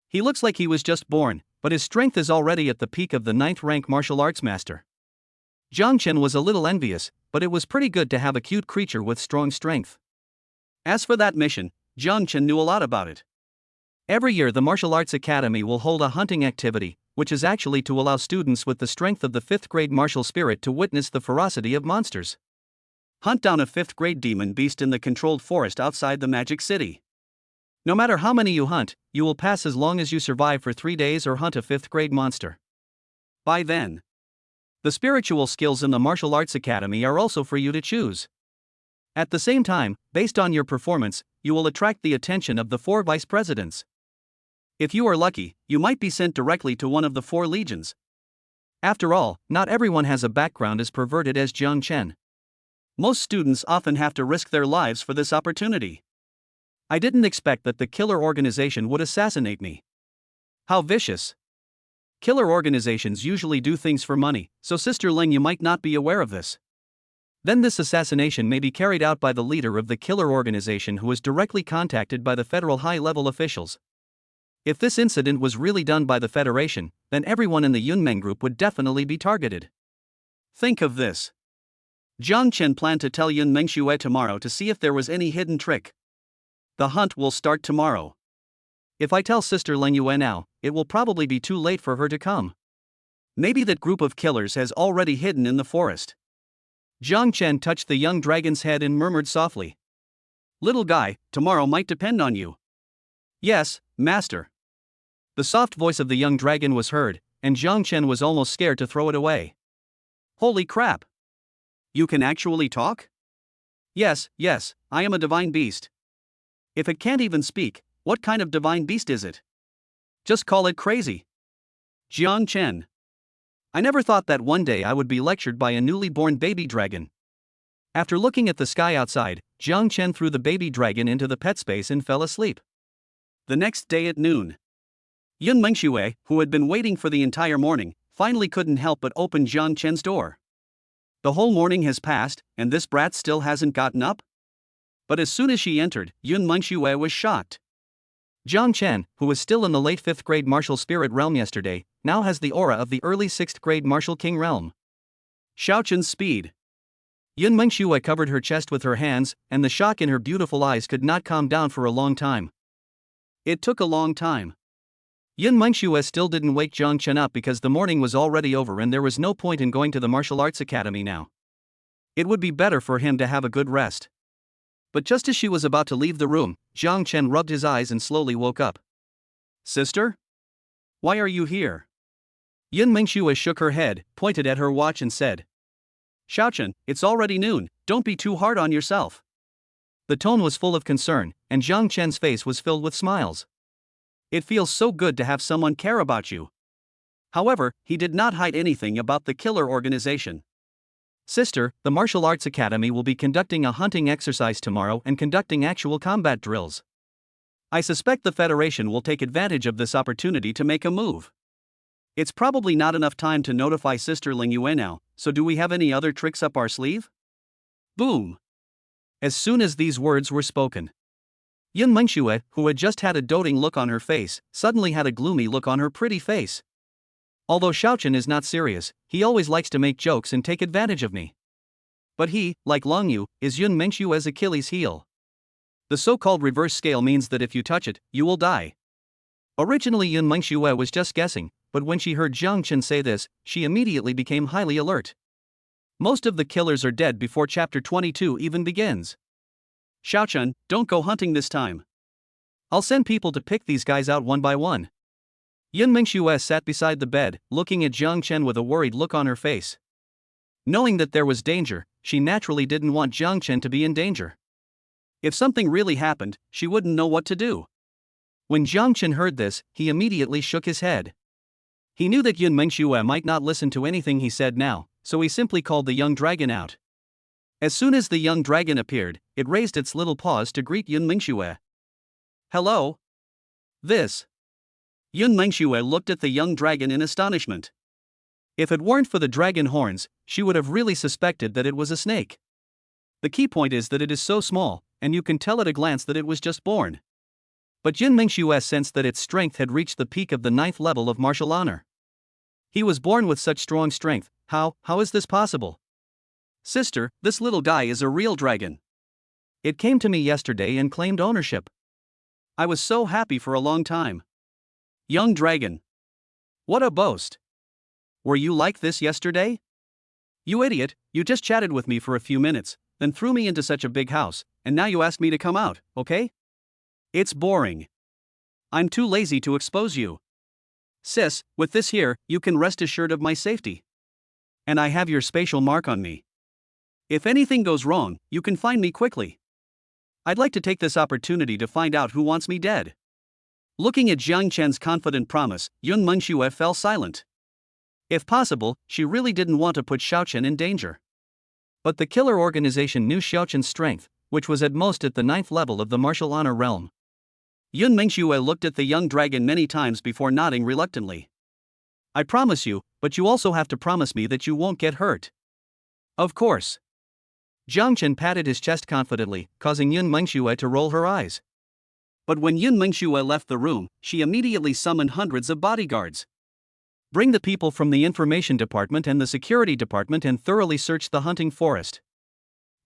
He looks like he was just born, but his strength is already at the peak of the 9th rank martial arts master. Jiang Chen was a little envious, but it was pretty good to have a cute creature with strong strength. As for that mission, Jiang Chen knew a lot about it. Every year the Martial Arts Academy will hold a hunting activity, which is actually to allow students with the strength of the 5th grade martial spirit to witness the ferocity of monsters. Hunt down a 5th grade demon beast in the controlled forest outside the Magic City. No matter how many you hunt, you will pass as long as you survive for 3 days or hunt a 5th grade monster. By then, the spiritual skills in the Martial Arts Academy are also for you to choose. At the same time, based on your performance, you will attract the attention of the 4 vice presidents. If you are lucky, you might be sent directly to one of the 4 legions. After all, not everyone has a background as perverted as Jiang Chen. Most students often have to risk their lives for this opportunity. I didn't expect that the killer organization would assassinate me. How vicious. Killer organizations usually do things for money, so Sister Ling, you might not be aware of this. Then this assassination may be carried out by the leader of the killer organization who is directly contacted by the federal high-level officials. If this incident was really done by the Federation, then everyone in the Yunmeng group would definitely be targeted. Think of this. Jiang Chen planned to tell Yun Mengxue tomorrow to see if there was any hidden trick. The hunt will start tomorrow. If I tell Sister Ling Yue now, it will probably be too late for her to come. Maybe that group of killers has already hidden in the forest. Jiang Chen touched the young dragon's head and murmured softly. Little guy, tomorrow might depend on you. Yes, master. The soft voice of the young dragon was heard, and Jiang Chen was almost scared to throw it away. Holy crap! You can actually talk? Yes, I am a divine beast. If it can't even speak, what kind of divine beast is it? Just call it crazy. Jiang Chen. I never thought that one day I would be lectured by a newly born baby dragon. After looking at the sky outside, Jiang Chen threw the baby dragon into the pet space and fell asleep. The next day at noon, Yun Mengxue, who had been waiting for the entire morning, finally couldn't help but open Jiang Chen's door. The whole morning has passed, and this brat still hasn't gotten up? But as soon as she entered, Yun Mengxue was shocked. Jiang Chen, who was still in the late 5th grade martial spirit realm yesterday, now has the aura of the early 6th grade martial king realm. Xiaochen's speed. Yun Mengxue covered her chest with her hands, and the shock in her beautiful eyes could not calm down for a long time. It took a long time. Yun Mengxue still didn't wake Jiang Chen up because the morning was already over and there was no point in going to the martial arts academy now. It would be better for him to have a good rest. But just as she was about to leave the room, Jiang Chen rubbed his eyes and slowly woke up. Sister? Why are you here? Yun Mingxue shook her head, pointed at her watch and said, Xiaochen, it's already noon, don't be too hard on yourself. The tone was full of concern, and Jiang Chen's face was filled with smiles. It feels so good to have someone care about you. However, he did not hide anything about the killer organization. Sister, the Martial Arts Academy will be conducting a hunting exercise tomorrow and conducting actual combat drills. I suspect the Federation will take advantage of this opportunity to make a move. It's probably not enough time to notify Sister Ling Yue now, so do we have any other tricks up our sleeve? Boom! As soon as these words were spoken, Yun Mingxue, who had just had a doting look on her face, suddenly had a gloomy look on her pretty face. Although Xiaochen is not serious, he always likes to make jokes and take advantage of me. But he, like Long Yu, is Yun Mingxue's Achilles heel. The so-called reverse scale means that if you touch it, you will die. Originally Yun Mingxue was just guessing, but when she heard Jiang Chen say this, she immediately became highly alert. Most of the killers are dead before chapter 22 even begins. Xiaochen, don't go hunting this time. I'll send people to pick these guys out one by one. Yun Mingxue sat beside the bed, looking at Jiang Chen with a worried look on her face. Knowing that there was danger, she naturally didn't want Jiang Chen to be in danger. If something really happened, she wouldn't know what to do. When Jiang Chen heard this, he immediately shook his head. He knew that Yun Mingxue might not listen to anything he said now, so he simply called the young dragon out. As soon as the young dragon appeared, it raised its little paws to greet Yun Mingxue. Hello? This. Yun Mingxue looked at the young dragon in astonishment. If it weren't for the dragon horns, she would have really suspected that it was a snake. The key point is that it is so small, and you can tell at a glance that it was just born. But Yun Mingxue sensed that its strength had reached the peak of the 9th level of martial honor. He was born with such strong strength. How is this possible? Sister, this little guy is a real dragon. It came to me yesterday and claimed ownership. I was so happy for a long time. Young dragon. What a boast. Were you like this yesterday? You idiot, you just chatted with me for a few minutes, then threw me into such a big house, and now you ask me to come out, okay? It's boring. I'm too lazy to expose you. Sis, with this here, you can rest assured of my safety. And I have your spatial mark on me. If anything goes wrong, you can find me quickly. I'd like to take this opportunity to find out who wants me dead. Looking at Jiang Chen's confident promise, Yun Mingxue fell silent. If possible, she really didn't want to put Xiaochen in danger. But the killer organization knew Xiaochen's strength, which was at most at the 9th level of the martial honor realm. Yun Mingxue looked at the young dragon many times before nodding reluctantly. I promise you, but you also have to promise me that you won't get hurt. Of course. Jiang Chen patted his chest confidently, causing Yun Mingxue to roll her eyes. But when Yun Mingxue left the room, she immediately summoned hundreds of bodyguards. Bring the people from the information department and the security department and thoroughly search the hunting forest.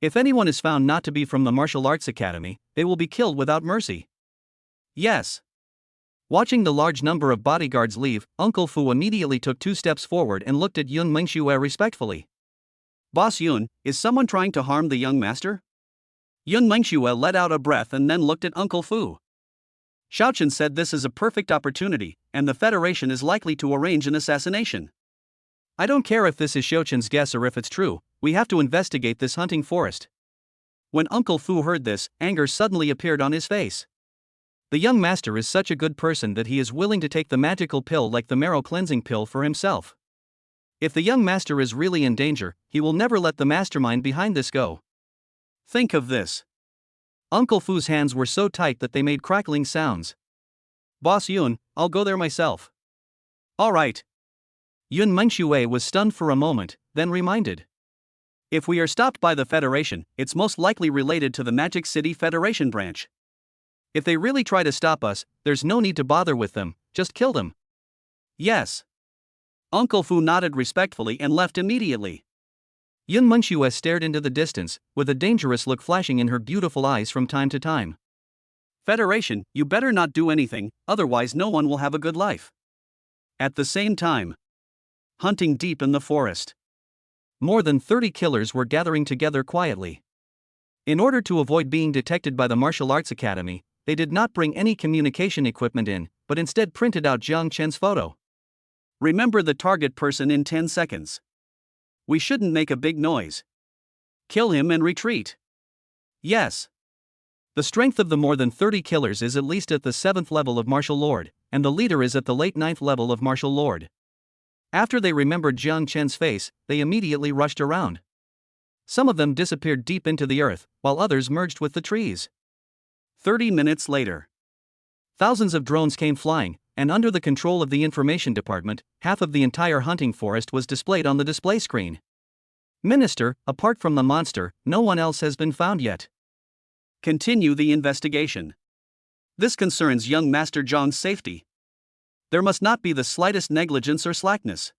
If anyone is found not to be from the Martial Arts Academy, they will be killed without mercy. Yes. Watching the large number of bodyguards leave, Uncle Fu immediately took 2 steps forward and looked at Yun Mingxue respectfully. Boss Yun, is someone trying to harm the young master? Yun Mingxue let out a breath and then looked at Uncle Fu. Xiaochen said this is a perfect opportunity, and the Federation is likely to arrange an assassination. I don't care if this is Xiaochen's guess or if it's true, we have to investigate this hunting forest. When Uncle Fu heard this, anger suddenly appeared on his face. The young master is such a good person that he is willing to take the magical pill like the marrow cleansing pill for himself. If the young master is really in danger, he will never let the mastermind behind this go. Think of this. Uncle Fu's hands were so tight that they made crackling sounds. Boss Yun, I'll go there myself. All right. Yun Mingxue was stunned for a moment, then reminded. If we are stopped by the Federation, it's most likely related to the Magic City Federation branch. If they really try to stop us, there's no need to bother with them, just kill them. Yes. Uncle Fu nodded respectfully and left immediately. Yun Mingxue stared into the distance, with a dangerous look flashing in her beautiful eyes from time to time. Federation, you better not do anything, otherwise no one will have a good life. At the same time, hunting deep in the forest. More than 30 killers were gathering together quietly. In order to avoid being detected by the Martial Arts Academy, they did not bring any communication equipment in, but instead printed out Jiang Chen's photo. Remember the target person in 10 seconds. We shouldn't make a big noise. Kill him and retreat. Yes. The strength of the more than 30 killers is at least at the 7th level of Martial Lord, and the leader is at the late 9th level of Martial Lord. After they remembered Jiang Chen's face, they immediately rushed around. Some of them disappeared deep into the earth, while others merged with the trees. 30 minutes later. Thousands of drones came flying, and under the control of the information department, half of the entire hunting forest was displayed on the display screen. Minister, apart from the monster, no one else has been found yet. Continue the investigation. This concerns young Master Zhang's safety. There must not be the slightest negligence or slackness.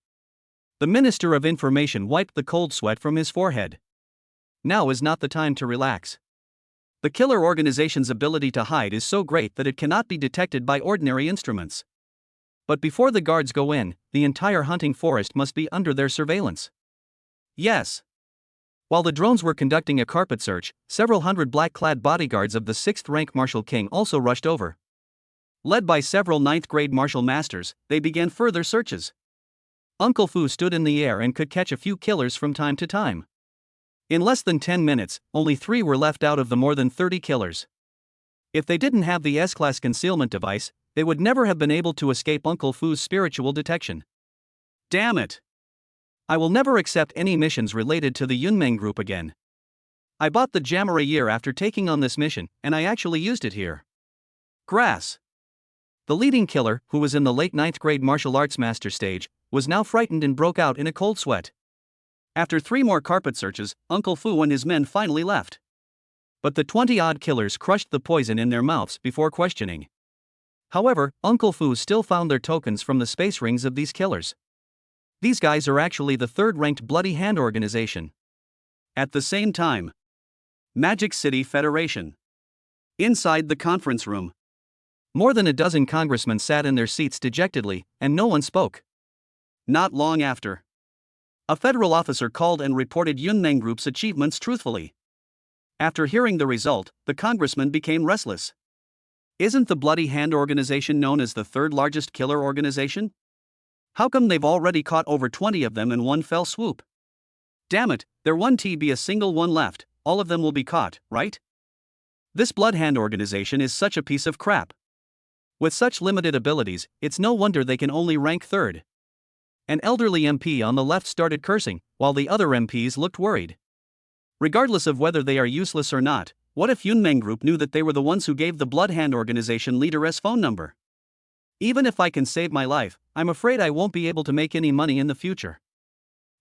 The Minister of Information wiped the cold sweat from his forehead. Now is not the time to relax. The killer organization's ability to hide is so great that it cannot be detected by ordinary instruments. But before the guards go in, the entire hunting forest must be under their surveillance. Yes. While the drones were conducting a carpet search, several hundred black-clad bodyguards of the 6th rank Martial King also rushed over. Led by several 9th-grade martial masters, they began further searches. Uncle Fu stood in the air and could catch a few killers from time to time. In less than 10 minutes, only 3 were left out of the more than 30 killers. If they didn't have the S-class concealment device, they would never have been able to escape Uncle Fu's spiritual detection. Damn it! I will never accept any missions related to the Yunmeng group again. I bought the jammer a year after taking on this mission, and I actually used it here. Grass. The leading killer, who was in the late 9th grade martial arts master stage, was now frightened and broke out in a cold sweat. After 3 more carpet searches, Uncle Fu and his men finally left. But the 20-odd killers crushed the poison in their mouths before questioning. However, Uncle Fu still found their tokens from the space rings of these killers. These guys are actually the 3rd-ranked Bloody Hand organization. At the same time, Magic City Federation. Inside the conference room. More than a dozen congressmen sat in their seats dejectedly, and no one spoke. Not long after, a federal officer called and reported Yunmeng Group's achievements truthfully. After hearing the result, the congressman became restless. Isn't the Bloody Hand organization known as the 3rd largest killer organization? How come they've already caught over 20 of them in one fell swoop? Damn it, there won't be a single one left, all of them will be caught, right? This Blood Hand organization is such a piece of crap. With such limited abilities, it's no wonder they can only rank 3rd. An elderly MP on the left started cursing, while the other MPs looked worried. Regardless of whether they are useless or not, what if Yunmeng Group knew that they were the ones who gave the Blood Hand organization leader's phone number? Even if I can save my life, I'm afraid I won't be able to make any money in the future.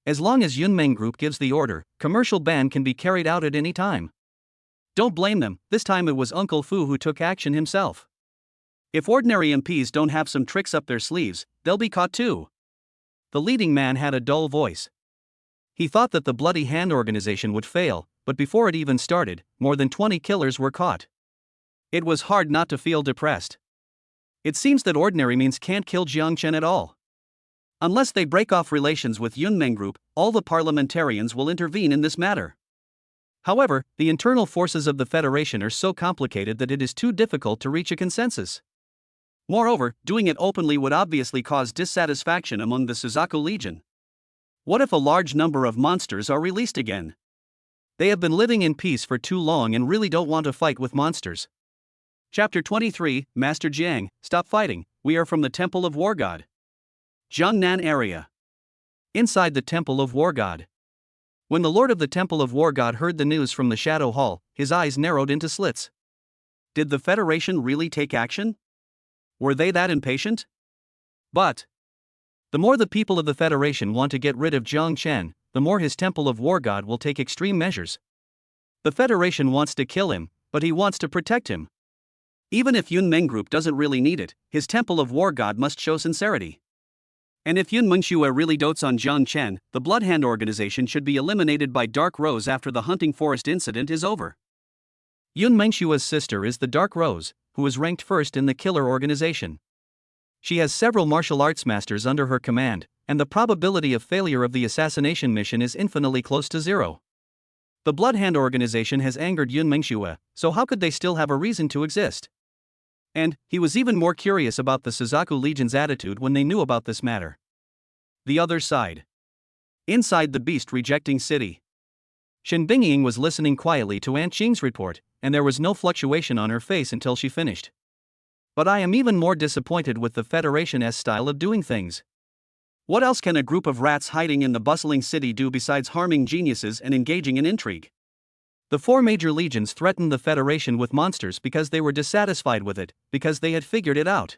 As long as Yunmeng Group gives the order, commercial ban can be carried out at any time. Don't blame them, this time it was Uncle Fu who took action himself. If ordinary MPs don't have some tricks up their sleeves, they'll be caught too. The leading man had a dull voice. He thought that the Bloody Hand organization would fail, but before it even started, more than 20 killers were caught. It was hard not to feel depressed. It seems that ordinary means can't kill Jiang Chen at all. Unless they break off relations with Yunmeng Group, all the parliamentarians will intervene in this matter. However, the internal forces of the Federation are so complicated that it is too difficult to reach a consensus. Moreover, doing it openly would obviously cause dissatisfaction among the Suzaku Legion. What if a large number of monsters are released again? They have been living in peace for too long and really don't want to fight with monsters. Chapter 23, Master Jiang, stop fighting, we are from the Temple of War God. Jiangnan area. Inside the Temple of War God. When the Lord of the Temple of War God heard the news from the Shadow Hall, his eyes narrowed into slits. Did the Federation really take action? Were they that impatient? But the more the people of the Federation want to get rid of Jiang Chen, the more his Temple of War God will take extreme measures. The Federation wants to kill him, but he wants to protect him. Even if Yunmeng Group doesn't really need it, his Temple of War God must show sincerity. And if Yun Mengxue really dotes on Jiang Chen, the Blood Hand organization should be eliminated by Dark Rose after the hunting forest incident is over. Yun Mengshua's sister is the Dark Rose, who is ranked 1st in the killer organization. She has several martial arts masters under her command, and the probability of failure of the assassination mission is infinitely close to zero. The Blood Hand organization has angered Yun Mengxue, so how could they still have a reason to exist? And he was even more curious about the Suzaku Legion's attitude when they knew about this matter. The other side. Inside the beast-rejecting city. Shen Bingying was listening quietly to Aunt Qing's report, and there was no fluctuation on her face until she finished. But I am even more disappointed with the Federation's style of doing things. What else can a group of rats hiding in the bustling city do besides harming geniuses and engaging in intrigue? The 4 major legions threatened the Federation with monsters because they were dissatisfied with it, because they had figured it out.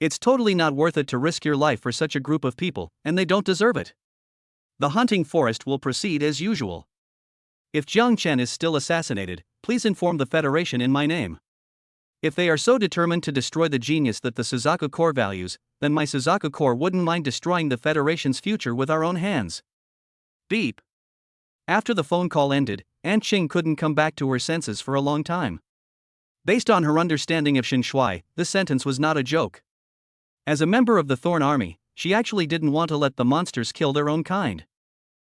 It's totally not worth it to risk your life for such a group of people, and they don't deserve it. The hunting forest will proceed as usual. If Jiang Chen is still assassinated, please inform the Federation in my name. If they are so determined to destroy the genius that the Suzaku Corps values, then my Suzaku Corps wouldn't mind destroying the Federation's future with our own hands. Beep. After the phone call ended, Aunt Qing couldn't come back to her senses for a long time. Based on her understanding of Xin Shui, this sentence was not a joke. As a member of the Thorn Army, she actually didn't want to let the monsters kill their own kind.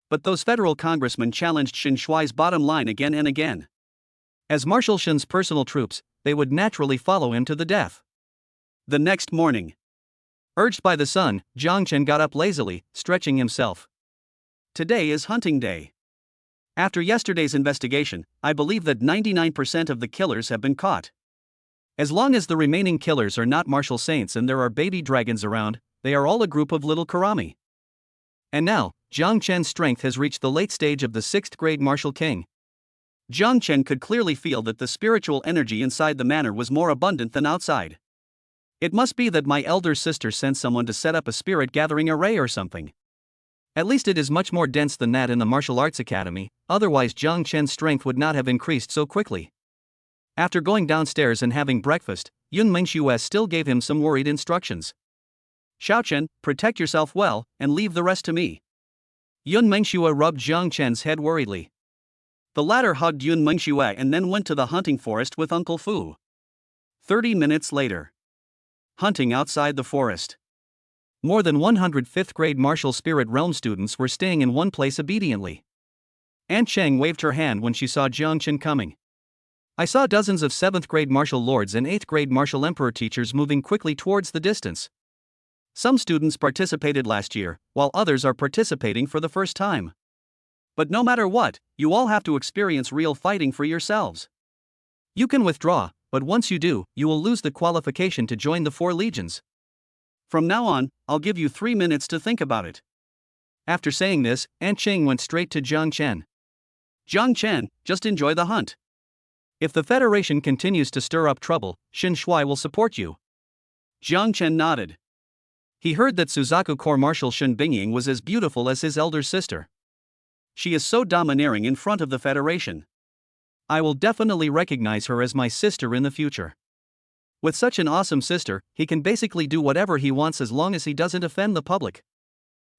But those federal congressmen challenged Xin Shui's bottom line again and again. As Marshal Shen's personal troops, they would naturally follow him to the death. The next morning, urged by the sun, Jiang Chen got up lazily, stretching himself. Today is hunting day. After yesterday's investigation, I believe that 99% of the killers have been caught. As long as the remaining killers are not martial saints and there are baby dragons around, they are all a group of little Karami. And now, Jiang Chen's strength has reached the late stage of the 6th grade martial king. Jiang Chen could clearly feel that the spiritual energy inside the manor was more abundant than outside. It must be that my elder sister sent someone to set up a spirit gathering array or something. At least it is much more dense than that in the martial arts academy, otherwise Jiang Chen's strength would not have increased so quickly. After going downstairs and having breakfast, Yun Mengxue still gave him some worried instructions. Xiaochen, protect yourself well, and leave the rest to me. Yun Mengxue rubbed Jiang Chen's head worriedly. The latter hugged Yun Mengxue and then went to the hunting forest with Uncle Fu. 30 minutes later. Hunting outside the forest. More than 100 5th grade martial spirit realm students were staying in one place obediently. Aunt Cheng waved her hand when she saw Jiang Chen coming. I saw dozens of 7th grade martial lords and 8th grade martial emperor teachers moving quickly towards the distance. Some students participated last year, while others are participating for the first time. But no matter what, you all have to experience real fighting for yourselves. You can withdraw, but once you do, you will lose the qualification to join the 4 legions. From now on, I'll give you 3 minutes to think about it. After saying this, Aunt Ching went straight to Jiang Chen. Jiang Chen, just enjoy the hunt. If the Federation continues to stir up trouble, Xin Shui will support you. Jiang Chen nodded. He heard that Suzaku Corps Marshal Shen Bingying was as beautiful as his elder sister. She is so domineering in front of the Federation. I will definitely recognize her as my sister in the future. With such an awesome sister, he can basically do whatever he wants as long as he doesn't offend the public.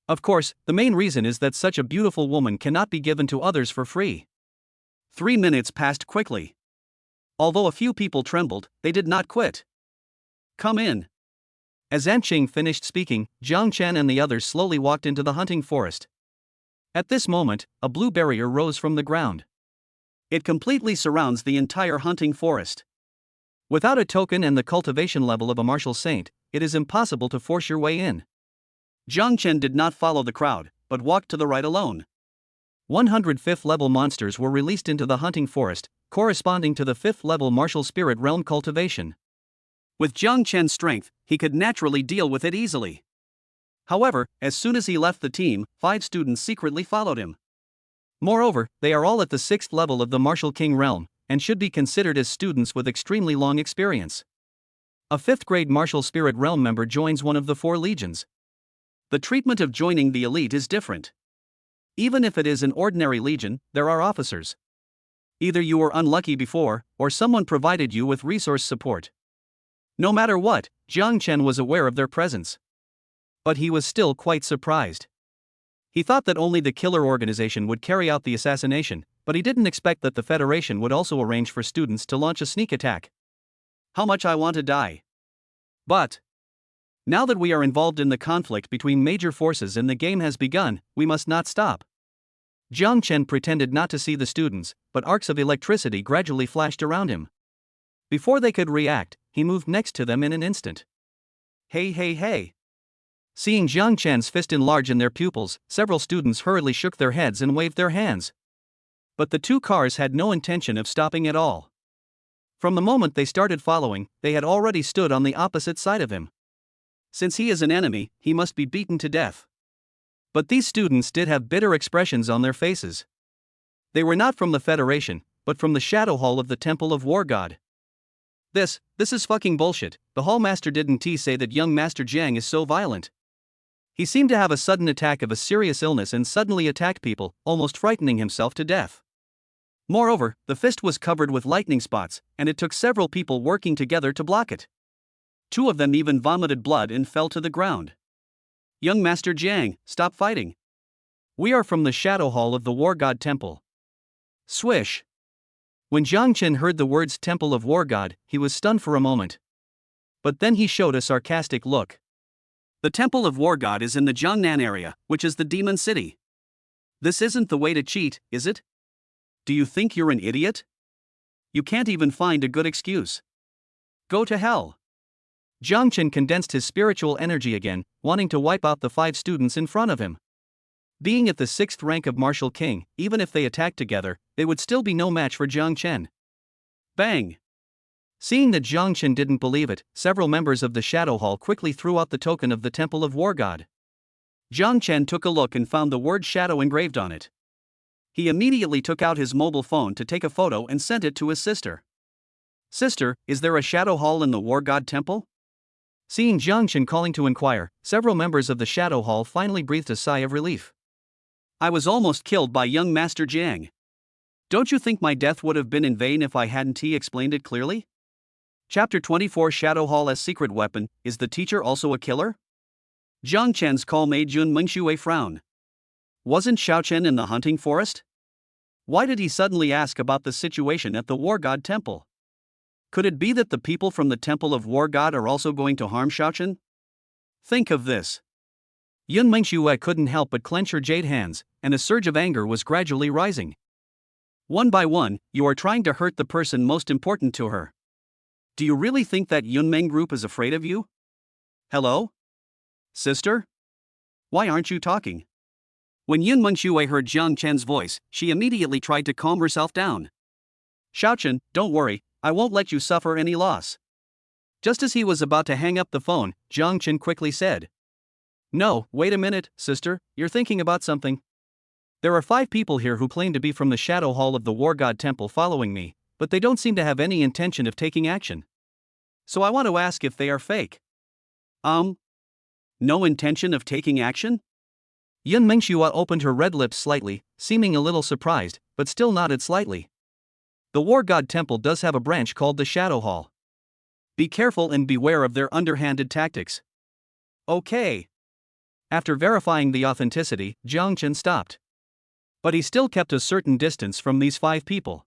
Of course, the main reason is that such a beautiful woman cannot be given to others for free. 3 minutes passed quickly. Although a few people trembled, they did not quit. Come in. As Aunt Ching finished speaking, Jiang Chen and the others slowly walked into the hunting forest. At this moment, a blue barrier rose from the ground. It completely surrounds the entire hunting forest. Without a token and the cultivation level of a martial saint, it is impossible to force your way in. Jiang Chen did not follow the crowd, but walked to the right alone. 105th level monsters were released into the hunting forest, corresponding to the 5th level martial spirit realm cultivation. With Jiang Chen's strength, he could naturally deal with it easily. However, as soon as he left the team, 5 students secretly followed him. Moreover, they are all at the 6th level of the martial king realm, and should be considered as students with extremely long experience. A 5th grade martial spirit realm member joins one of the 4 legions. The treatment of joining the elite is different. Even if it is an ordinary legion, there are officers. Either you were unlucky before, or someone provided you with resource support. No matter what, Jiang Chen was aware of their presence. But he was still quite surprised. He thought that only the killer organization would carry out the assassination, but he didn't expect that the Federation would also arrange for students to launch a sneak attack. How much I want to die. But Now that we are involved in the conflict between major forces and the game has begun, we must not stop. Jiang Chen pretended not to see the students, but arcs of electricity gradually flashed around him. Before they could react, he moved next to them in an instant. Hey, hey, hey. Seeing Jiang Chen's fist enlarge in their pupils, several students hurriedly shook their heads and waved their hands. But the two cars had no intention of stopping at all. From the moment they started following, they had already stood on the opposite side of him. Since he is an enemy, he must be beaten to death. But these students did have bitter expressions on their faces. They were not from the Federation, but from the Shadow Hall of the Temple of War God. This is fucking bullshit. The Hall Master didn't say that young Master Jiang is so violent. He seemed to have a sudden attack of a serious illness and suddenly attacked people, almost frightening himself to death. Moreover, the fist was covered with lightning spots, and it took several people working together to block it. 2 of them even vomited blood and fell to the ground. Young Master Jiang, stop fighting. We are from the Shadow Hall of the War God Temple. Swish. When Jiang Chen heard the words Temple of War God, he was stunned for a moment. But then he showed a sarcastic look. The Temple of War God is in the Jiangnan area, which is the Demon City. This isn't the way to cheat, is it? Do you think you're an idiot? You can't even find a good excuse. Go to hell. Jiang Chen condensed his spiritual energy again, wanting to wipe out the 5 students in front of him. Being at the 6th rank of Martial King, even if they attacked together, they would still be no match for Jiang Chen. Bang! Seeing that Jiang Chen didn't believe it, several members of the Shadow Hall quickly threw out the token of the Temple of War God. Jiang Chen took a look and found the word shadow engraved on it. He immediately took out his mobile phone to take a photo and sent it to his sister. Sister, is there a Shadow Hall in the War God Temple? Seeing Jiang Chen calling to inquire, several members of the Shadow Hall finally breathed a sigh of relief. I was almost killed by young Master Jiang. Don't you think my death would have been in vain if I hadn't explained it clearly? Chapter 24 Shadow Hall as Secret Weapon. Is the teacher also a killer? Jiang Chen's call made Yun Mengxue frown. Wasn't Xiao Chen in the hunting forest? Why did he suddenly ask about the situation at the War God Temple? Could it be that the people from the Temple of War God are also going to harm Xiao Chen? Think of this. Yun Mengxue couldn't help but clench her jade hands, and a surge of anger was gradually rising. One by one, you are trying to hurt the person most important to her. Do you really think that Yunmeng group is afraid of you? Hello? Sister? Why aren't you talking? When Yun Mengxue heard Jiang Chen's voice, she immediately tried to calm herself down. Xiao Chen, don't worry, I won't let you suffer any loss. Just as he was about to hang up the phone, Jiang Chen quickly said. No, wait a minute, sister, you're thinking about something. There are 5 people here who claim to be from the Shadow Hall of the War God Temple following me, but they don't seem to have any intention of taking action. So I want to ask if they are fake. No intention of taking action? Yun Mengxue opened her red lips slightly, seeming a little surprised, but still nodded slightly. The War God Temple does have a branch called the Shadow Hall. Be careful and beware of their underhanded tactics. Okay. After verifying the authenticity, Jiang Chen stopped. But he still kept a certain distance from these 5 people.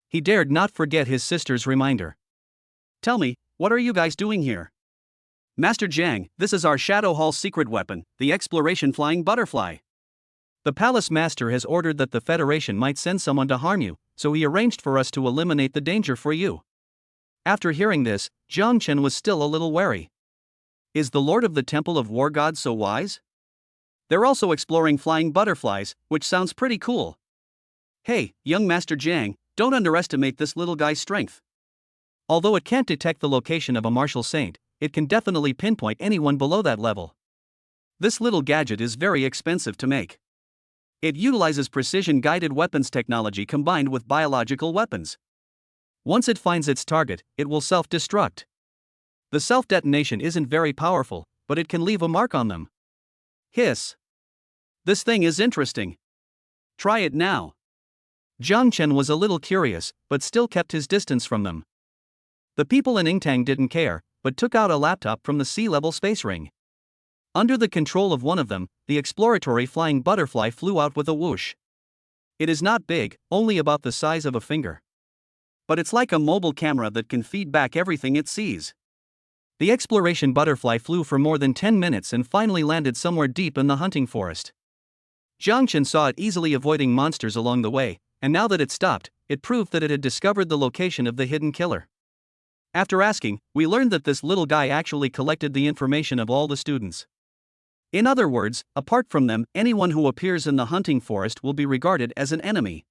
He dared not forget his sister's reminder. Tell me, what are you guys doing here? Master Jiang, this is our Shadow Hall secret weapon, the Exploration Flying Butterfly. The Palace Master has ordered that the Federation might send someone to harm you, so he arranged for us to eliminate the danger for you. After hearing this, Jiang Chen was still a little wary. Is the Lord of the Temple of War God so wise? They're also exploring flying butterflies, which sounds pretty cool. Hey, young Master Jiang, don't underestimate this little guy's strength. Although it can't detect the location of a martial saint, it can definitely pinpoint anyone below that level. This little gadget is very expensive to make. It utilizes precision-guided weapons technology combined with biological weapons. Once it finds its target, it will self-destruct. The self-detonation isn't very powerful, but it can leave a mark on them. Hiss. This thing is interesting. Try it now. Jiang Chen was a little curious, but still kept his distance from them. The people in Yingtang didn't care, but took out a laptop from the sea-level space ring. Under the control of one of them, the exploratory flying butterfly flew out with a whoosh. It is not big, only about the size of a finger. But it's like a mobile camera that can feed back everything it sees. The exploration butterfly flew for more than 10 minutes and finally landed somewhere deep in the hunting forest. Jiang Chen saw it easily avoiding monsters along the way, and now that it stopped, it proved that it had discovered the location of the hidden killer. After asking, we learned that this little guy actually collected the information of all the students. In other words, apart from them, anyone who appears in the hunting forest will be regarded as an enemy.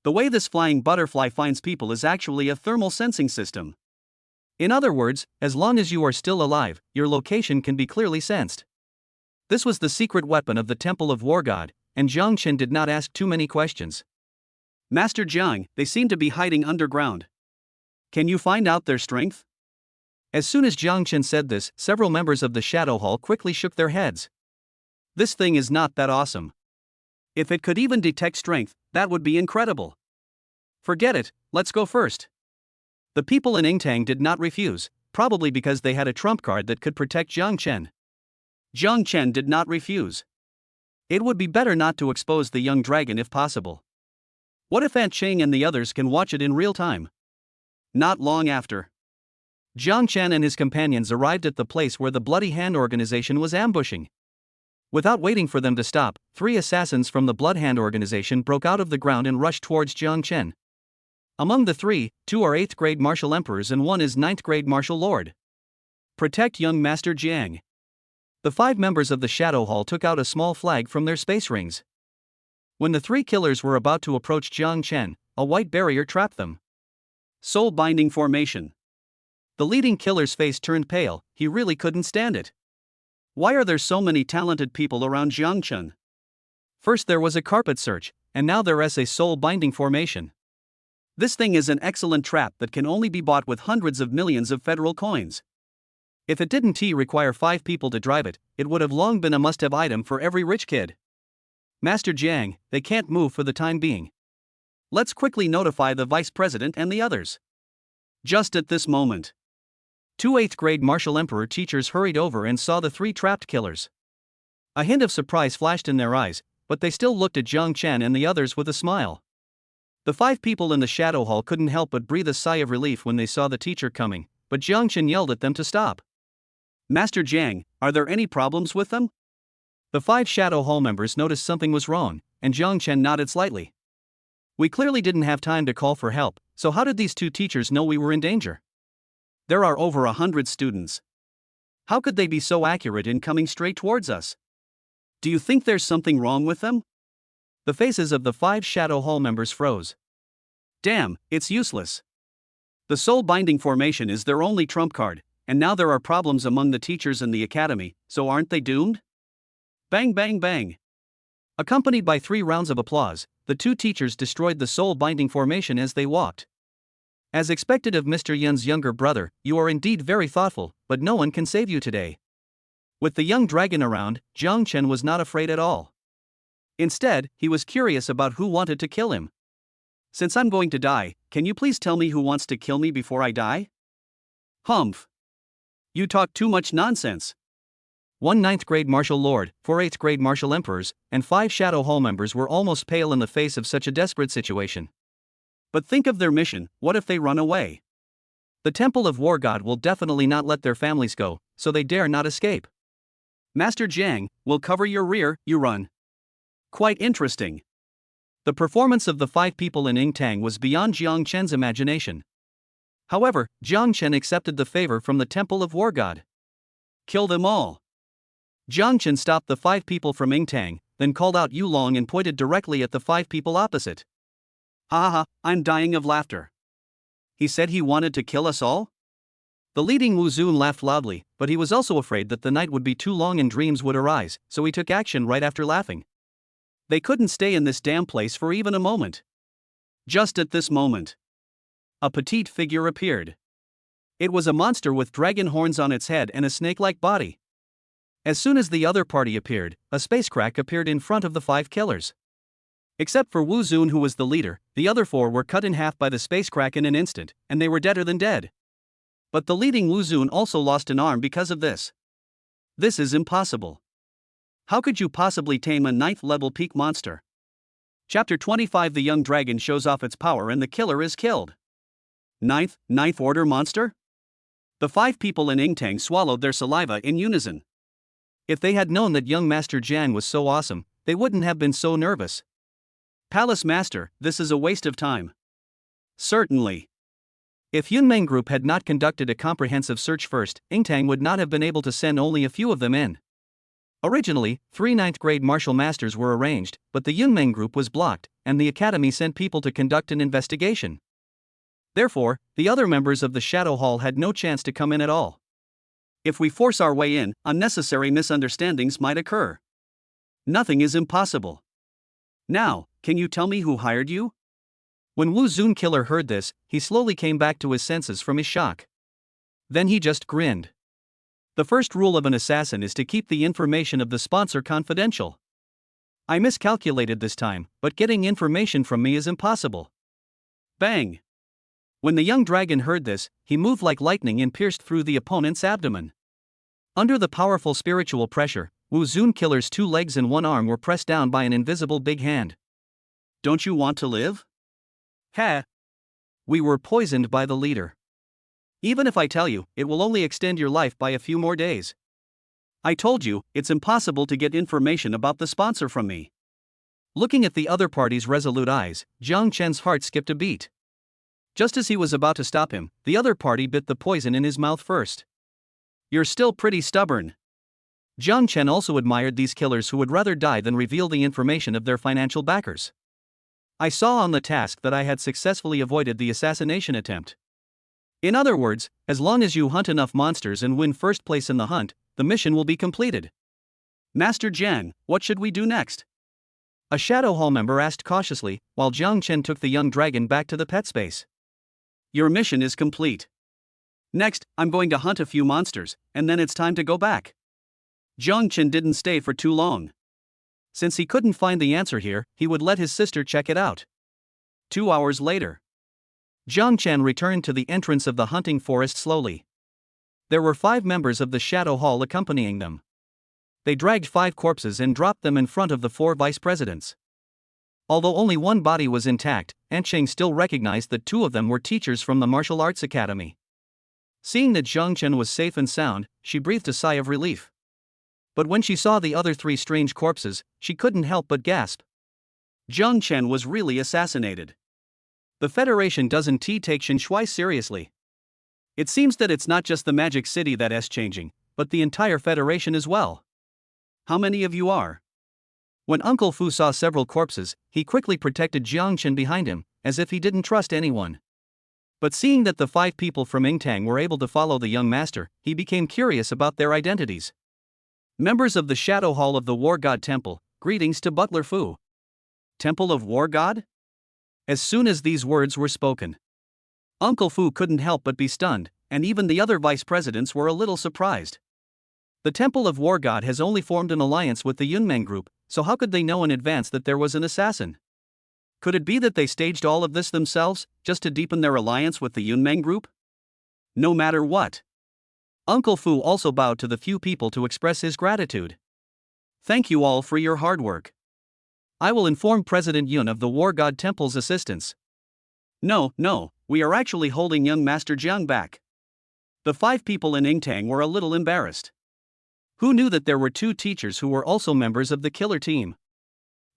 The way this flying butterfly finds people is actually a thermal sensing system. In other words, as long as you are still alive, your location can be clearly sensed. This was the secret weapon of the Temple of War God, and Jiang Chen did not ask too many questions. Master Jiang, they seem to be hiding underground. Can you find out their strength? As soon as Jiang Chen said this, several members of the Shadow Hall quickly shook their heads. This thing is not that awesome. If it could even detect strength, that would be incredible. Forget it, let's go first. The people in Yingtang did not refuse, probably because they had a trump card that could protect Jiang Chen. Jiang Chen did not refuse. It would be better not to expose the young dragon if possible. What if Aunt Ching and the others can watch it in real time? Not long after, Jiang Chen and his companions arrived at the place where the Bloody Hand organization was ambushing. Without waiting for them to stop, 3 assassins from the Blood Hand organization broke out of the ground and rushed towards Jiang Chen. Among the 3, 2 are 8th grade martial emperors and 1 is 9th grade martial lord. Protect young Master Jiang. The 5 members of the Shadow Hall took out a small flag from their space rings. When the 3 killers were about to approach Jiang Chen, a white barrier trapped them. Soul binding formation. The leading killer's face turned pale, he really couldn't stand it. Why are there so many talented people around Jiang Chen? First there was a carpet search, and now there is a soul binding formation. This thing is an excellent trap that can only be bought with hundreds of millions of federal coins. If it didn't require 5 people to drive it, it would have long been a must-have item for every rich kid. Master Jiang, they can't move for the time being. Let's quickly notify the vice president and the others. Just at this moment, 2 8th grade martial emperor teachers hurried over and saw the 3 trapped killers. A hint of surprise flashed in their eyes, but they still looked at Jiang Chen and the others with a smile. The 5 people in the Shadow Hall couldn't help but breathe a sigh of relief when they saw the teacher coming, but Jiang Chen yelled at them to stop. Master Jiang, are there any problems with them? The 5 Shadow Hall members noticed something was wrong, and Jiang Chen nodded slightly. We clearly didn't have time to call for help, so how did these 2 teachers know we were in danger? There are over 100 students. How could they be so accurate in coming straight towards us? Do you think there's something wrong with them? The faces of the 5 Shadow Hall members froze. Damn, it's useless. The soul binding formation is their only trump card, and now there are problems among the teachers in the academy, so aren't they doomed? Bang bang bang. Accompanied by 3 rounds of applause, the 2 teachers destroyed the soul binding formation as they walked. As expected of Mr. Yun's younger brother, you are indeed very thoughtful, but no one can save you today. With the young dragon around, Jiang Chen was not afraid at all. Instead, he was curious about who wanted to kill him. Since I'm going to die, can you please tell me who wants to kill me before I die? Humph. You talk too much nonsense. 1 9th grade martial lord, 4 8th grade martial emperors, and 5 Shadow Hall members were almost pale in the face of such a desperate situation. But think of their mission, what if they run away? The Temple of War God will definitely not let their families go, so they dare not escape. Master Jiang, will cover your rear, you run. Quite interesting. The performance of the 5 people in Yingtang was beyond Jiang Chen's imagination. However, Jiang Chen accepted the favor from the Temple of War God. Kill them all. Jiang Chen stopped the 5 people from Yingtang, then called out Yu Long and pointed directly at the 5 people opposite. Haha, I'm dying of laughter. He said he wanted to kill us all? The leading Wu Zun laughed loudly, but he was also afraid that the night would be too long and dreams would arise, so he took action right after laughing. They couldn't stay in this damn place for even a moment. Just at this moment, a petite figure appeared. It was a monster with dragon horns on its head and a snake-like body. As soon as the other party appeared, a space crack appeared in front of the 5 killers. Except for Wu Zun, who was the leader, the other 4 were cut in half by the space crack in an instant, and they were deader than dead. But the leading Wu Zun also lost an arm because of this. This is impossible. How could you possibly tame a 9th level peak monster? Chapter 25. The young dragon shows off its power and the killer is killed. Ninth order monster? The 5 people in Ingtang swallowed their saliva in unison. If they had known that young Master Jiang was so awesome, they wouldn't have been so nervous. Palace Master, this is a waste of time. Certainly. If Yunmeng Group had not conducted a comprehensive search first, Ingtang would not have been able to send only a few of them in. Originally, 3 ninth-grade martial masters were arranged, but the Yunmeng Group was blocked, and the academy sent people to conduct an investigation. Therefore, the other members of the Shadow Hall had no chance to come in at all. If we force our way in, unnecessary misunderstandings might occur. Nothing is impossible. Now, can you tell me who hired you? When Wu Zun Killer heard this, he slowly came back to his senses from his shock. Then he just grinned. The first rule of an assassin is to keep the information of the sponsor confidential. I miscalculated this time, but getting information from me is impossible. Bang! When the young dragon heard this, he moved like lightning and pierced through the opponent's abdomen. Under the powerful spiritual pressure, Wu Zun Killer's 2 legs and 1 arm were pressed down by an invisible big hand. Don't you want to live? Ha! We were poisoned by the leader. Even if I tell you, it will only extend your life by a few more days. I told you, it's impossible to get information about the sponsor from me. Looking at the other party's resolute eyes, Jiang Chen's heart skipped a beat. Just as he was about to stop him, the other party bit the poison in his mouth first. You're still pretty stubborn. Jiang Chen also admired these killers who would rather die than reveal the information of their financial backers. I saw on the task that I had successfully avoided the assassination attempt. In other words, as long as you hunt enough monsters and win first place in the hunt, the mission will be completed. Master Jiang, what should we do next? A Shadow Hall member asked cautiously, while Jiang Chen took the young dragon back to the pet space. Your mission is complete. Next, I'm going to hunt a few monsters, and then it's time to go back. Jiang Chen didn't stay for too long. Since he couldn't find the answer here, he would let his sister check it out. 2 hours later, Jiang Chen returned to the entrance of the hunting forest slowly. There were 5 members of the Shadow Hall accompanying them. They dragged 5 corpses and dropped them in front of the 4 vice presidents. Although only 1 body was intact, Anqing still recognized that 2 of them were teachers from the martial arts academy. Seeing that Jiang Chen was safe and sound, she breathed a sigh of relief. But when she saw the other 3 strange corpses, she couldn't help but gasp. Jiang Chen was really assassinated. The Federation doesn't take Shen Shui seriously. It seems that it's not just the Magic City that's changing, but the entire Federation as well. How many of you are? When Uncle Fu saw several corpses, he quickly protected Jiang Chen behind him, as if he didn't trust anyone. But seeing that the 5 people from Ingtang were able to follow the young master, he became curious about their identities. Members of the Shadow Hall of the War God Temple, greetings to Butler Fu. Temple of War God? As soon as these words were spoken, Uncle Fu couldn't help but be stunned, and even the other vice presidents were a little surprised. The Temple of War God has only formed an alliance with the Yunmeng Group, so how could they know in advance that there was an assassin? Could it be that they staged all of this themselves, just to deepen their alliance with the Yunmeng Group? No matter what, Uncle Fu also bowed to the few people to express his gratitude. Thank you all for your hard work. I will inform President Yun of the War God Temple's assistance. No, we are actually holding young Master Jiang back. The 5 people in Ingtang were a little embarrassed. Who knew that there were 2 teachers who were also members of the killer team?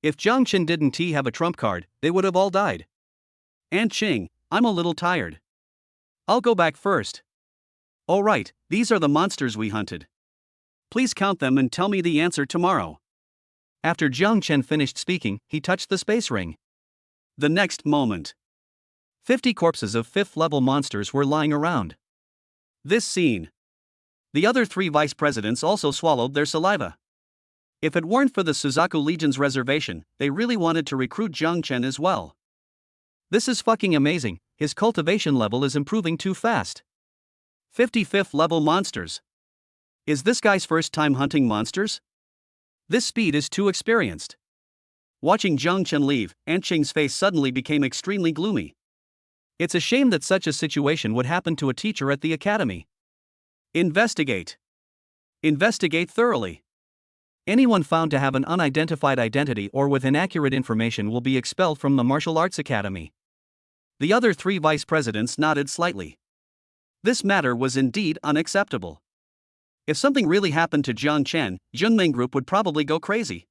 If Jiang Chen didn't have a trump card, they would have all died. Anqing, I'm a little tired. I'll go back first. All right, these are the monsters we hunted. Please count them and tell me the answer tomorrow. After Jiang Chen finished speaking, he touched the space ring. The next moment, 50 corpses of 5th-level monsters were lying around. This scene. The other 3 vice presidents also swallowed their saliva. If it weren't for the Suzaku Legion's reservation, they really wanted to recruit Jiang Chen as well. This is fucking amazing, his cultivation level is improving too fast. 55th level monsters. Is this guy's first time hunting monsters? This speed is too experienced. Watching Jiang Chen leave, Anqing's face suddenly became extremely gloomy. It's a shame that such a situation would happen to a teacher at the academy. Investigate. Investigate thoroughly. Anyone found to have an unidentified identity or with inaccurate information will be expelled from the martial arts academy. The other 3 vice presidents nodded slightly. This matter was indeed unacceptable. If something really happened to Jiang Chen, Yunmeng Group would probably go crazy.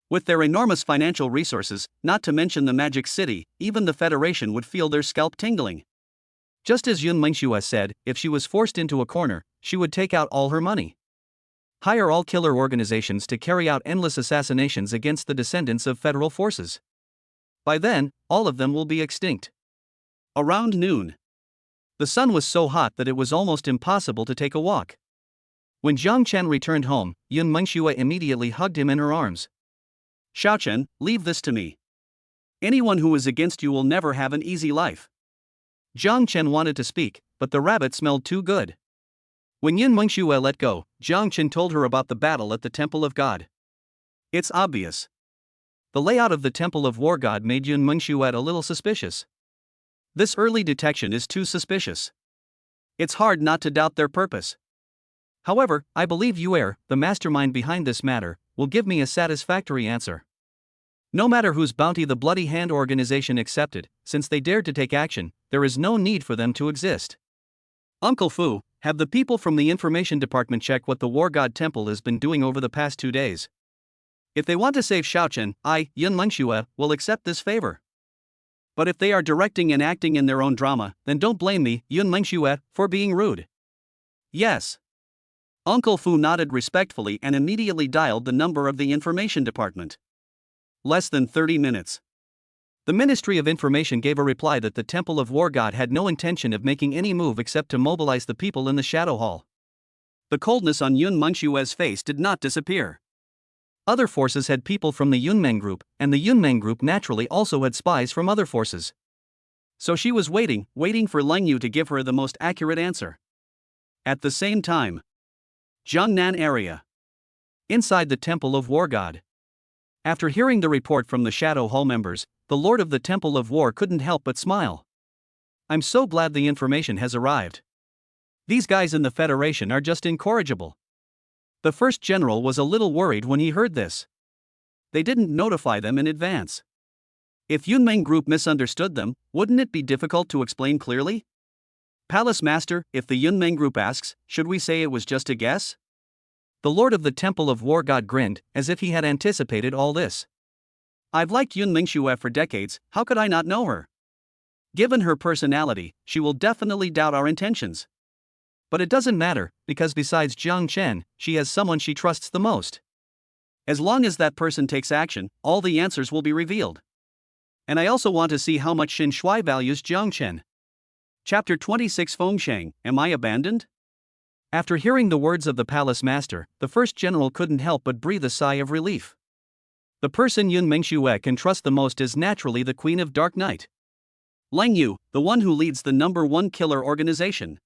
With their enormous financial resources, not to mention the Magic City, even the Federation would feel their scalp tingling. Just as Yun Mengxue said, if she was forced into a corner, she would take out all her money. Hire all killer organizations to carry out endless assassinations against the descendants of federal forces. By then, all of them will be extinct. Around noon. The sun was so hot that it was almost impossible to take a walk. When Jiang Chen returned home, Yun Mengxue immediately hugged him in her arms. Xiaochen, leave this to me. Anyone who is against you will never have an easy life. Jiang Chen wanted to speak, but the rabbit smelled too good. When Yun Mengxue let go, Jiang Chen told her about the battle at the Temple of God. It's obvious. The layout of the Temple of War God made Yun Mengxue a little suspicious. This early detection is too suspicious. It's hard not to doubt their purpose. However, I believe Yuer, the mastermind behind this matter, will give me a satisfactory answer. No matter whose bounty the Bloody Hand organization accepted, since they dared to take action, there is no need for them to exist. Uncle Fu, have the people from the information department check what the War God Temple has been doing over the past 2 days. If they want to save Xiaochen, I, Yun Mengxue, will accept this favor. But if they are directing and acting in their own drama, then don't blame me, Yun Mengxue, for being rude. Yes. Uncle Fu nodded respectfully and immediately dialed the number of the information department. Less than 30 minutes. The Ministry of Information gave a reply that the Temple of War God had no intention of making any move except to mobilize the people in the Shadow Hall. The coldness on Yun Mengxue's face did not disappear. Other forces had people from the Yunmeng Group, and the Yunmeng Group naturally also had spies from other forces. So she was waiting for Leng Yu to give her the most accurate answer. At the same time, Jiangnan area. Inside the Temple of War God. After hearing the report from the Shadow Hall members, the Lord of the Temple of War couldn't help but smile. I'm so glad the information has arrived. These guys in the Federation are just incorrigible. The first general was a little worried when he heard this. They didn't notify them in advance. If Yunmeng Group misunderstood them, wouldn't it be difficult to explain clearly? Palace Master, if the Yunmeng Group asks, should we say it was just a guess? The Lord of the Temple of War God grinned, as if he had anticipated all this. I've liked Yun Mengxue for decades, how could I not know her? Given her personality, she will definitely doubt our intentions. But it doesn't matter, because besides Jiang Chen, she has someone she trusts the most. As long as that person takes action, all the answers will be revealed. And I also want to see how much Xin Shui values Jiang Chen. Chapter 26 Fengsheng, Am I Abandoned? After hearing the words of the Palace Master, the first general couldn't help but breathe a sigh of relief. The person Yun Mengxue can trust the most is naturally the Queen of Dark Night. Leng Yu, the one who leads the #1 killer organization.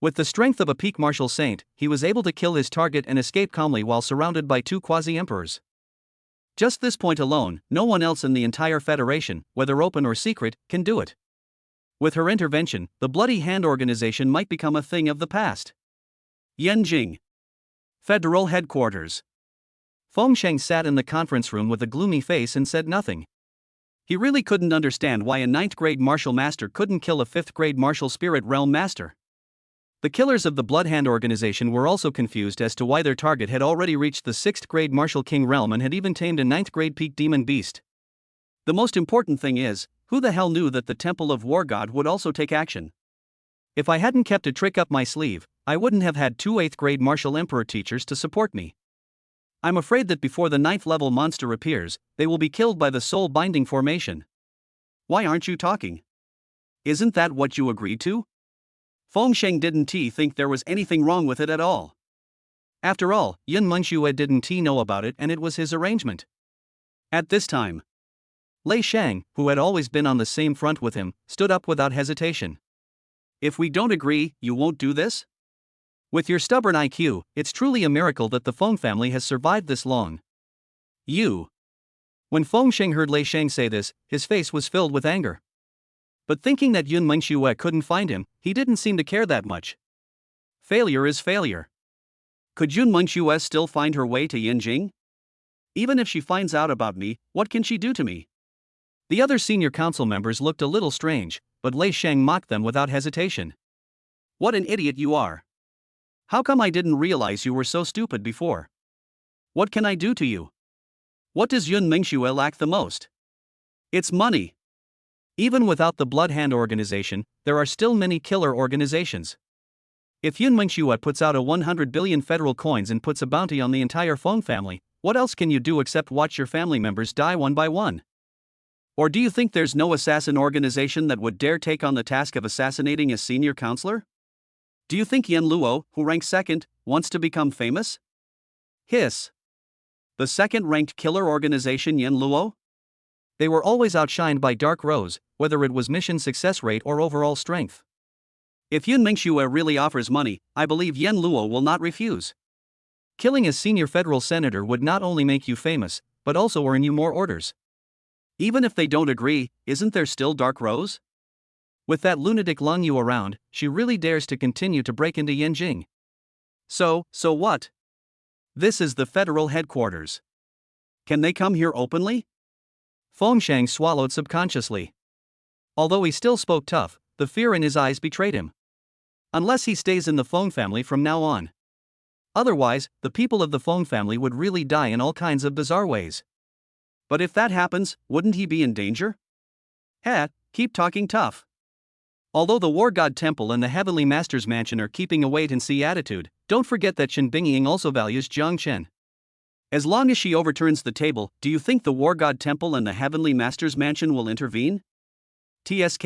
With the strength of a peak martial saint, he was able to kill his target and escape calmly while surrounded by 2 quasi-emperors. Just this point alone, no one else in the entire Federation, whether open or secret, can do it. With her intervention, the Bloody Hand organization might become a thing of the past. Yanjing. Federal Headquarters. Fengsheng sat in the conference room with a gloomy face and said nothing. He really couldn't understand why a 9th grade martial master couldn't kill a 5th grade martial spirit realm master. The killers of the Blood Hand organization were also confused as to why their target had already reached the 6th grade martial king realm and had even tamed a 9th grade peak demon beast. The most important thing is, who the hell knew that the Temple of War God would also take action? If I hadn't kept a trick up my sleeve, I wouldn't have had 2 8th grade martial emperor teachers to support me. I'm afraid that before the 9th level monster appears, they will be killed by the soul binding formation. Why aren't you talking? Isn't that what you agreed to? Fengsheng didn't think there was anything wrong with it at all. After all, Yun Mengxue didn't know about it and it was his arrangement. At this time, Lei Shang, who had always been on the same front with him, stood up without hesitation. If we don't agree, you won't do this? With your stubborn IQ, it's truly a miracle that the Feng family has survived this long. You. When Fengsheng heard Lei Shang say this, his face was filled with anger. But thinking that Yun Mengxue couldn't find him, he didn't seem to care that much. Failure is failure. Could Yun Mengxue still find her way to Yanjing? Even if she finds out about me, what can she do to me? The other senior council members looked a little strange, but Lei Shang mocked them without hesitation. What an idiot you are. How come I didn't realize you were so stupid before? What can I do to you? What does Yun Mingxue lack the most? It's money. Even without the Blood Hand organization, there are still many killer organizations. If Yun Mingxue puts out a 100 billion federal coins and puts a bounty on the entire Feng family, what else can you do except watch your family members die one by one? Or do you think there's no assassin organization that would dare take on the task of assassinating a senior counselor? Do you think Yen Luo, who ranks second, wants to become famous? Hiss. The second-ranked killer organization Yen Luo? They were always outshined by Dark Rose, whether it was mission success rate or overall strength. If Yun Mingxue really offers money, I believe Yen Luo will not refuse. Killing a senior federal senator would not only make you famous, but also earn you more orders. Even if they don't agree, isn't there still Dark Rose? With that lunatic Lung Yu around, she really dares to continue to break into Yanjing. So what? This is the federal headquarters. Can they come here openly? Fengshang swallowed subconsciously. Although he still spoke tough, the fear in his eyes betrayed him. Unless he stays in the Feng family from now on. Otherwise, the people of the Feng family would really die in all kinds of bizarre ways. But if that happens, wouldn't he be in danger? Keep talking tough. Although the War God Temple and the Heavenly Master's Mansion are keeping a wait-and-see attitude, don't forget that Shen Bingying also values Jiang Chen. As long as she overturns the table, do you think the War God Temple and the Heavenly Master's Mansion will intervene? TSK.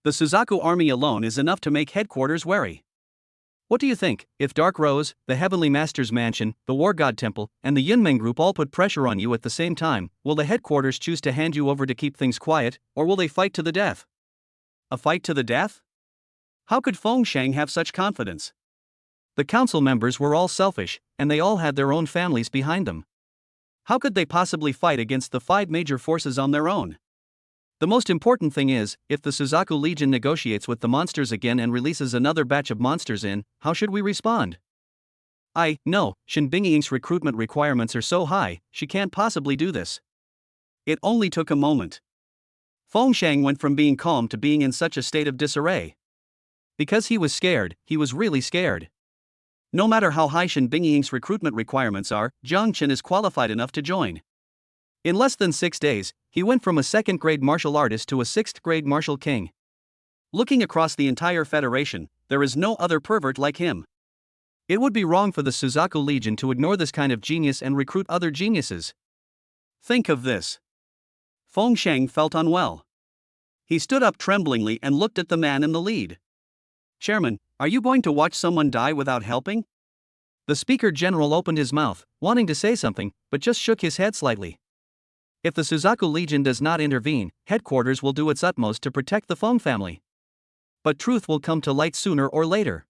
The Suzaku army alone is enough to make headquarters wary. What do you think, if Dark Rose, the Heavenly Master's Mansion, the War God Temple, and the Yunmeng Group all put pressure on you at the same time, will the headquarters choose to hand you over to keep things quiet, or will they fight to the death? A fight to the death? How could Fengshang have such confidence? The council members were all selfish, and they all had their own families behind them. How could they possibly fight against the 5 major forces on their own? The most important thing is, if the Suzaku Legion negotiates with the monsters again and releases another batch of monsters in, how should we respond? No, Shen Bingying's recruitment requirements are so high, she can't possibly do this. It only took a moment. Fengshang went from being calm to being in such a state of disarray. Because he was scared, he was really scared. No matter how high Shen Bingying's recruitment requirements are, Jiang Chen is qualified enough to join. In less than 6 days, he went from a 2nd-grade martial artist to a 6th-grade martial king. Looking across the entire Federation, there is no other pervert like him. It would be wrong for the Suzaku Legion to ignore this kind of genius and recruit other geniuses. Think of this. Fengshang felt unwell. He stood up tremblingly and looked at the man in the lead. Chairman, are you going to watch someone die without helping? The Speaker General opened his mouth, wanting to say something, but just shook his head slightly. If the Suzaku Legion does not intervene, headquarters will do its utmost to protect the Feng family. But truth will come to light sooner or later.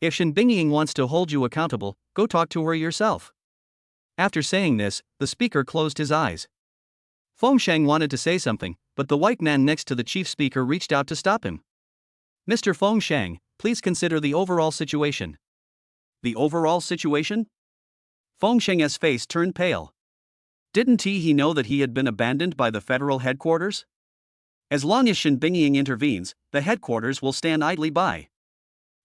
If Shen Bingying wants to hold you accountable, go talk to her yourself. After saying this, the speaker closed his eyes. Fengshang wanted to say something, but the white man next to the chief speaker reached out to stop him. Mr. Fengshang, please consider the overall situation. The overall situation? Fengshang's face turned pale. Didn't he know that he had been abandoned by the federal headquarters? As long as Shen Bingying intervenes, the headquarters will stand idly by.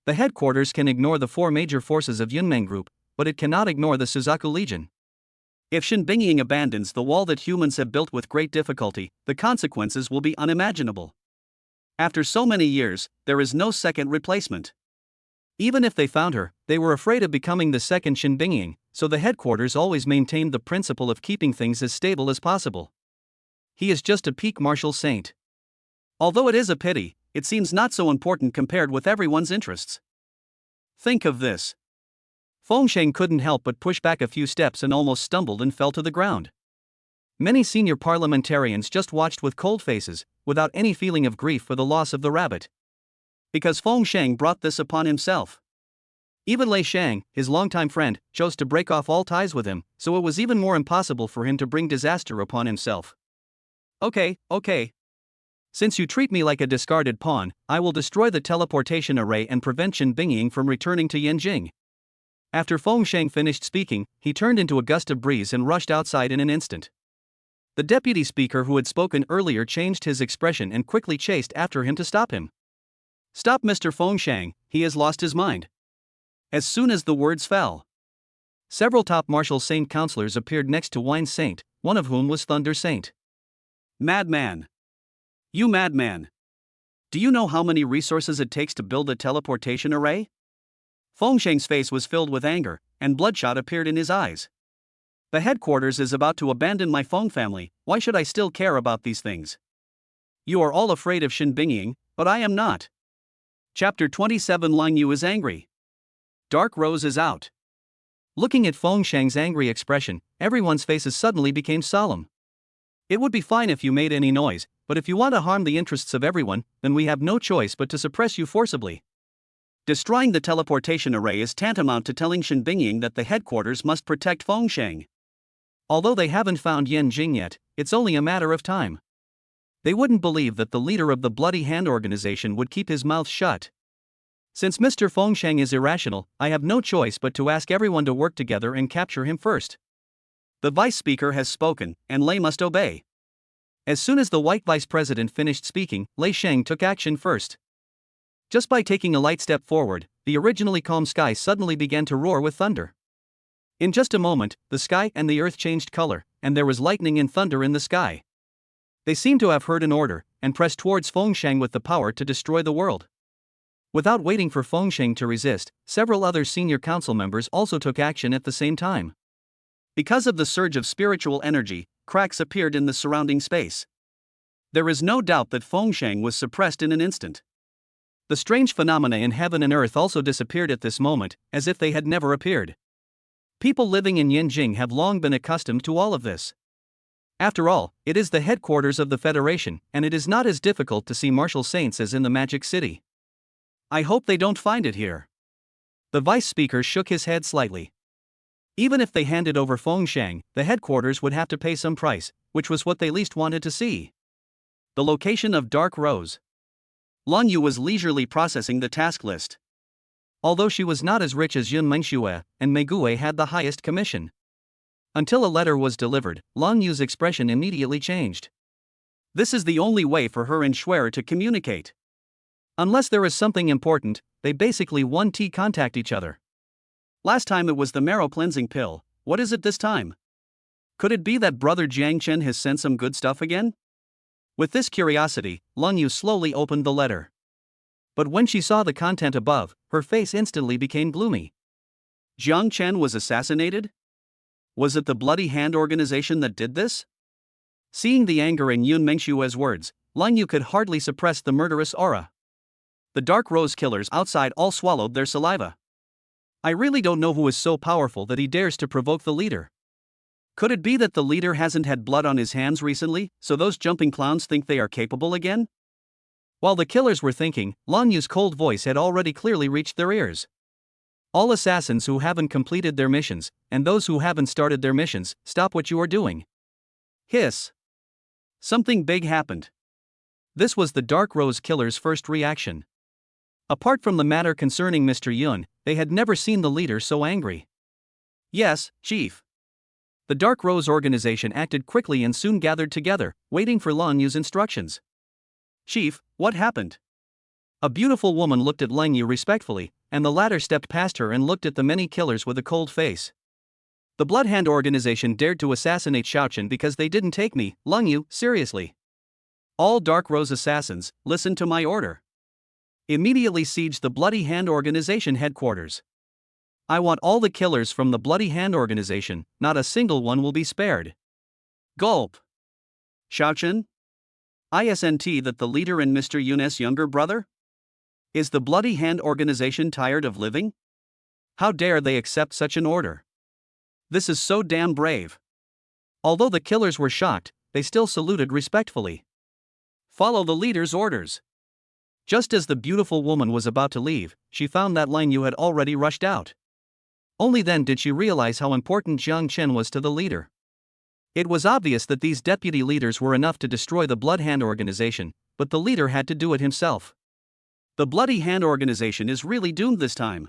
The headquarters can ignore the 4 major forces of Yunmeng Group, but it cannot ignore the Suzaku Legion. If Shen Bingying abandons the wall that humans have built with great difficulty, the consequences will be unimaginable. After so many years, there is no second replacement. Even if they found her, they were afraid of becoming the second Shen Bingying, so the headquarters always maintained the principle of keeping things as stable as possible. He is just a peak martial saint. Although it is a pity, it seems not so important compared with everyone's interests. Think of this. Fengshang couldn't help but push back a few steps and almost stumbled and fell to the ground. Many senior parliamentarians just watched with cold faces, without any feeling of grief for the loss of the rabbit. Because Fengshang brought this upon himself. Even Lei Shang, his longtime friend, chose to break off all ties with him, so it was even more impossible for him to bring disaster upon himself. Okay. Since you treat me like a discarded pawn, I will destroy the teleportation array and prevent Shen Bingying from returning to Yanjing. After Fengshang finished speaking, he turned into a gust of breeze and rushed outside in an instant. The deputy speaker who had spoken earlier changed his expression and quickly chased after him to stop him. Stop Mr. Fengshang, he has lost his mind. As soon as the words fell, several top martial saint counselors appeared next to Wine Saint, one of whom was Thunder Saint. Madman! You madman! Do you know how many resources it takes to build a teleportation array? Fengshang's face was filled with anger, and bloodshot appeared in his eyes. The headquarters is about to abandon my Feng family, why should I still care about these things? You are all afraid of Shen Bingying, but I am not. Chapter 27 Lang Yu is angry. Dark Rose is out. Looking at Fengshang's angry expression, everyone's faces suddenly became solemn. It would be fine if you made any noise, but if you want to harm the interests of everyone, then we have no choice but to suppress you forcibly. Destroying the teleportation array is tantamount to telling Shen Bingying that the headquarters must protect Fengshang. Although they haven't found Yan Jing yet, it's only a matter of time. They wouldn't believe that the leader of the Bloody Hand organization would keep his mouth shut. Since Mr. Fengshang is irrational, I have no choice but to ask everyone to work together and capture him first. The vice speaker has spoken, and Lei must obey. As soon as the white vice president finished speaking, Lei Sheng took action first. Just by taking a light step forward, the originally calm sky suddenly began to roar with thunder. In just a moment, the sky and the earth changed color, and there was lightning and thunder in the sky. They seemed to have heard an order, and pressed towards Fengshang with the power to destroy the world. Without waiting for Fengshang to resist, several other senior council members also took action at the same time. Because of the surge of spiritual energy, cracks appeared in the surrounding space. There is no doubt that Fengshang was suppressed in an instant. The strange phenomena in heaven and earth also disappeared at this moment, as if they had never appeared. People living in Yanjing have long been accustomed to all of this. After all, it is the headquarters of the Federation, and it is not as difficult to see martial saints as in the Magic City. I hope they don't find it here. The vice speaker shook his head slightly. Even if they handed over Fengshang, the headquarters would have to pay some price, which was what they least wanted to see. The location of Dark Rose. Lang Yu was leisurely processing the task list. Although she was not as rich as Yun Mengxue, and Meiguo had the highest commission. Until a letter was delivered, Lang Yu's expression immediately changed. This is the only way for her and Schwer to communicate. Unless there is something important, they basically 1T contact each other. Last time it was the marrow cleansing pill, what is it this time? Could it be that brother Jiang Chen has sent some good stuff again? With this curiosity, Lang Yu slowly opened the letter. But when she saw the content above, her face instantly became gloomy. Jiang Chen was assassinated? Was it the Bloody Hand organization that did this? Seeing the anger in Yun Mengshue's words, Lang Yu could hardly suppress the murderous aura. The Dark Rose killers outside all swallowed their saliva. I really don't know who is so powerful that he dares to provoke the leader. Could it be that the leader hasn't had blood on his hands recently, so those jumping clowns think they are capable again? While the killers were thinking, Lang Yu's cold voice had already clearly reached their ears. All assassins who haven't completed their missions, and those who haven't started their missions, stop what you are doing. Hiss. Something big happened. This was the Dark Rose killers' first reaction. Apart from the matter concerning Mr. Yun, they had never seen the leader so angry. Yes, Chief. The Dark Rose organization acted quickly and soon gathered together, waiting for Lang Yu's instructions. Chief, what happened? A beautiful woman looked at Lang Yu respectfully, and the latter stepped past her and looked at the many killers with a cold face. The Bloodhand organization dared to assassinate Xiaochen because they didn't take me, Lang Yu, seriously. All Dark Rose assassins, listen to my order. Immediately siege the Bloody Hand organization headquarters. I want all the killers from the Bloody Hand organization, not a single one will be spared. Gulp. Xiaochen? Isn't that the leader and Mr. Yun's younger brother? Is the Bloody Hand organization tired of living? How dare they accept such an order? This is so damn brave. Although the killers were shocked, they still saluted respectfully. Follow the leader's orders. Just as the beautiful woman was about to leave, she found that Lang Yu had already rushed out. Only then did she realize how important Jiang Chen was to the leader. It was obvious that these deputy leaders were enough to destroy the Blood Hand organization, but the leader had to do it himself. The Bloody Hand organization is really doomed this time.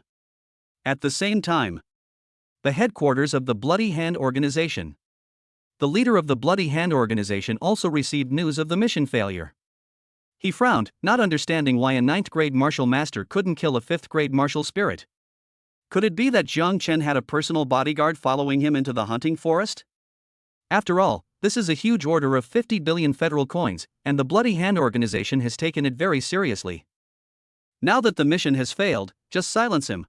At the same time, the headquarters of the Bloody Hand organization. The leader of the Bloody Hand organization also received news of the mission failure. He frowned, not understanding why a ninth-grade martial master couldn't kill a fifth-grade martial spirit. Could it be that Jiang Chen had a personal bodyguard following him into the hunting forest? After all, this is a huge order of 50 billion federal coins, and the Bloody Hand organization has taken it very seriously. Now that the mission has failed, just silence him.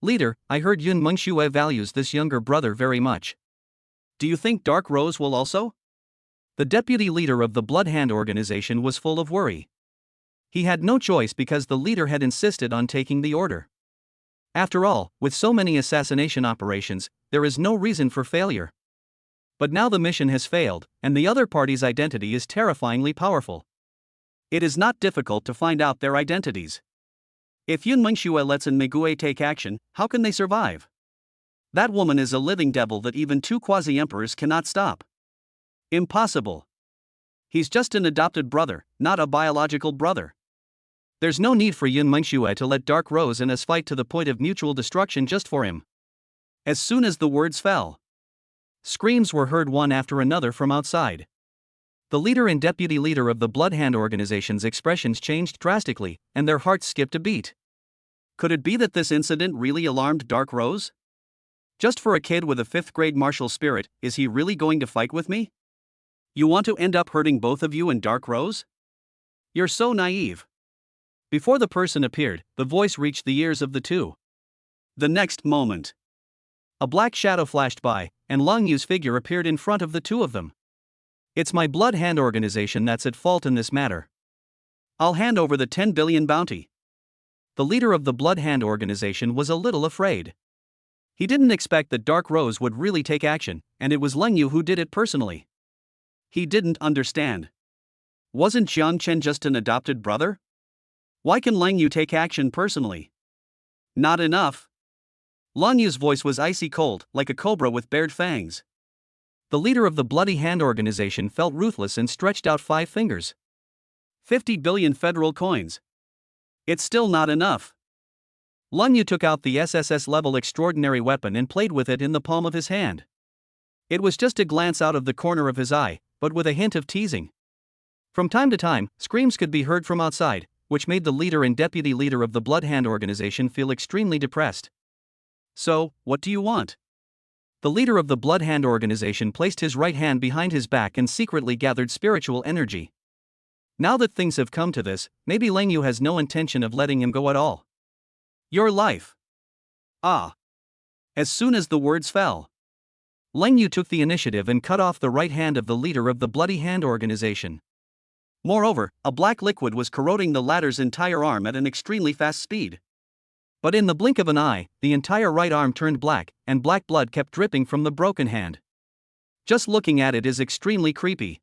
Leader, I heard Yun Mengxue values this younger brother very much. Do you think Dark Rose will also? The deputy leader of the Blood Hand organization was full of worry. He had no choice because the leader had insisted on taking the order. After all, with so many assassination operations, there is no reason for failure. But now the mission has failed, and the other party's identity is terrifyingly powerful. It is not difficult to find out their identities. If Yun Mengxue lets An Meiguei take action, how can they survive? That woman is a living devil that even two quasi-emperors cannot stop. Impossible. He's just an adopted brother, not a biological brother. There's no need for Yun Mengxue to let Dark Rose and us fight to the point of mutual destruction just for him. As soon as the words fell, screams were heard one after another from outside. The leader and deputy leader of the Blood Hand organization's expressions changed drastically, and their hearts skipped a beat. Could it be that this incident really alarmed Dark Rose? Just for a kid with a fifth-grade martial spirit, is he really going to fight with me? You want to end up hurting both of you and Dark Rose? You're so naive. Before the person appeared, the voice reached the ears of the two. The next moment, a black shadow flashed by, and Long Yu's figure appeared in front of the two of them. It's my Blood Hand organization that's at fault in this matter. I'll hand over the 10 billion bounty. The leader of the Blood Hand organization was a little afraid. He didn't expect that Dark Rose would really take action, and it was Long Yu who did it personally. He didn't understand. Wasn't Jiang Chen just an adopted brother? Why can Lang Yu take action personally? Not enough. Lang Yu's voice was icy cold, like a cobra with bared fangs. The leader of the Bloody Hand organization felt ruthless and stretched out 5 fingers. 50 billion federal coins. It's still not enough. Lang Yu took out the SSS-level extraordinary weapon and played with it in the palm of his hand. It was just a glance out of the corner of his eye, but with a hint of teasing. From time to time, screams could be heard from outside, which made the leader and deputy leader of the Blood Hand organization feel extremely depressed. So, what do you want? The leader of the Blood Hand organization placed his right hand behind his back and secretly gathered spiritual energy. Now that things have come to this, maybe Lang Yu has no intention of letting him go at all. Your life. Ah. As soon as the words fell, Lang Yu took the initiative and cut off the right hand of the leader of the Bloody Hand organization. Moreover, a black liquid was corroding the latter's entire arm at an extremely fast speed. But in the blink of an eye, the entire right arm turned black, and black blood kept dripping from the broken hand. Just looking at it is extremely creepy.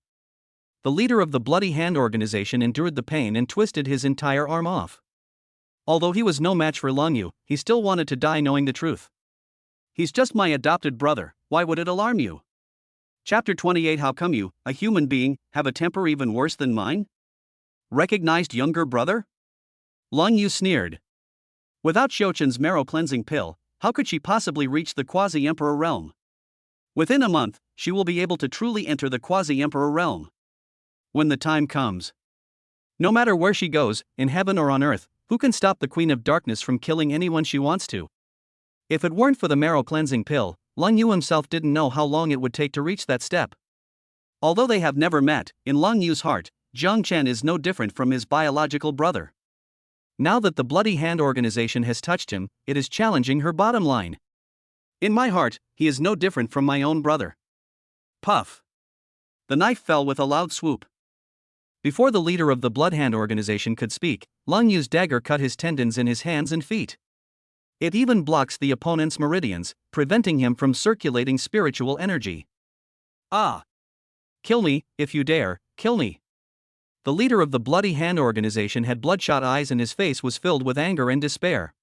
The leader of the Bloody Hand organization endured the pain and twisted his entire arm off. Although he was no match for Lang Yu, he still wanted to die knowing the truth. He's just my adopted brother, why would it alarm you? Chapter 28. How come you, a human being, have a temper even worse than mine? Recognized younger brother? Lang Yu sneered. Without Xiuchen's marrow-cleansing pill, how could she possibly reach the quasi-emperor realm? Within a month, she will be able to truly enter the quasi-emperor realm. When the time comes. No matter where she goes, in heaven or on earth, who can stop the Queen of Darkness from killing anyone she wants to? If it weren't for the marrow-cleansing pill, Lang Yu himself didn't know how long it would take to reach that step. Although they have never met, in Lang Yu's heart, Jiang Chen is no different from his biological brother. Now that the Bloody Hand organization has touched him, it is challenging her bottom line. In my heart, he is no different from my own brother. Puff. The knife fell with a loud swoop. Before the leader of the Blood Hand organization could speak, Lang Yu's dagger cut his tendons in his hands and feet. It even blocks the opponent's meridians, preventing him from circulating spiritual energy. Ah! Kill me, if you dare, kill me. The leader of the Bloody Hand organization had bloodshot eyes and his face was filled with anger and despair.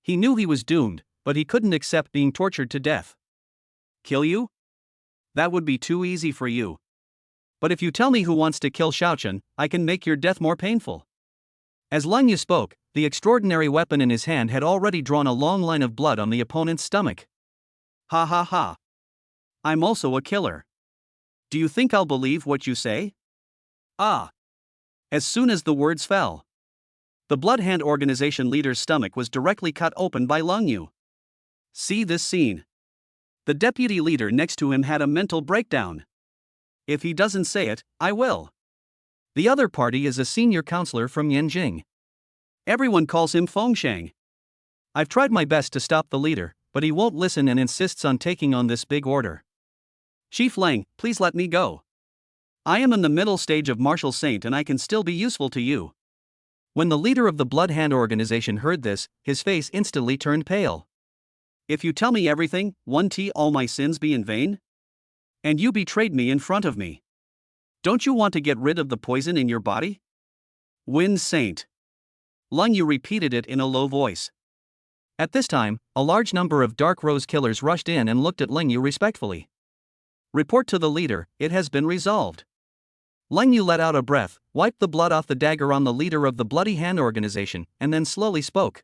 He knew he was doomed, but he couldn't accept being tortured to death. Kill you? That would be too easy for you. But if you tell me who wants to kill Xiaochen, I can make your death more painful. As Lang Yu spoke, the extraordinary weapon in his hand had already drawn a long line of blood on the opponent's stomach. Ha ha ha. I'm also a killer. Do you think I'll believe what you say? Ah. As soon as the words fell, the Blood Hand organization leader's stomach was directly cut open by Lung Yu. See this scene. The deputy leader next to him had a mental breakdown. If he doesn't say it, I will. The other party is a senior counselor from Yanjing. Everyone calls him Fengshang. I've tried my best to stop the leader, but he won't listen and insists on taking on this big order. Chief Lang, please let me go. I am in the middle stage of Martial Saint and I can still be useful to you. When the leader of the Blood Hand organization heard this, his face instantly turned pale. If you tell me everything, won't all my sins be in vain? And you betrayed me in front of me. Don't you want to get rid of the poison in your body? Wind Saint. Lung Yu repeated it in a low voice. At this time, a large number of Dark Rose killers rushed in and looked at Lung Yu respectfully. Report to the leader, it has been resolved. Lung Yu let out a breath, wiped the blood off the dagger on the leader of the Bloody Hand organization, and then slowly spoke.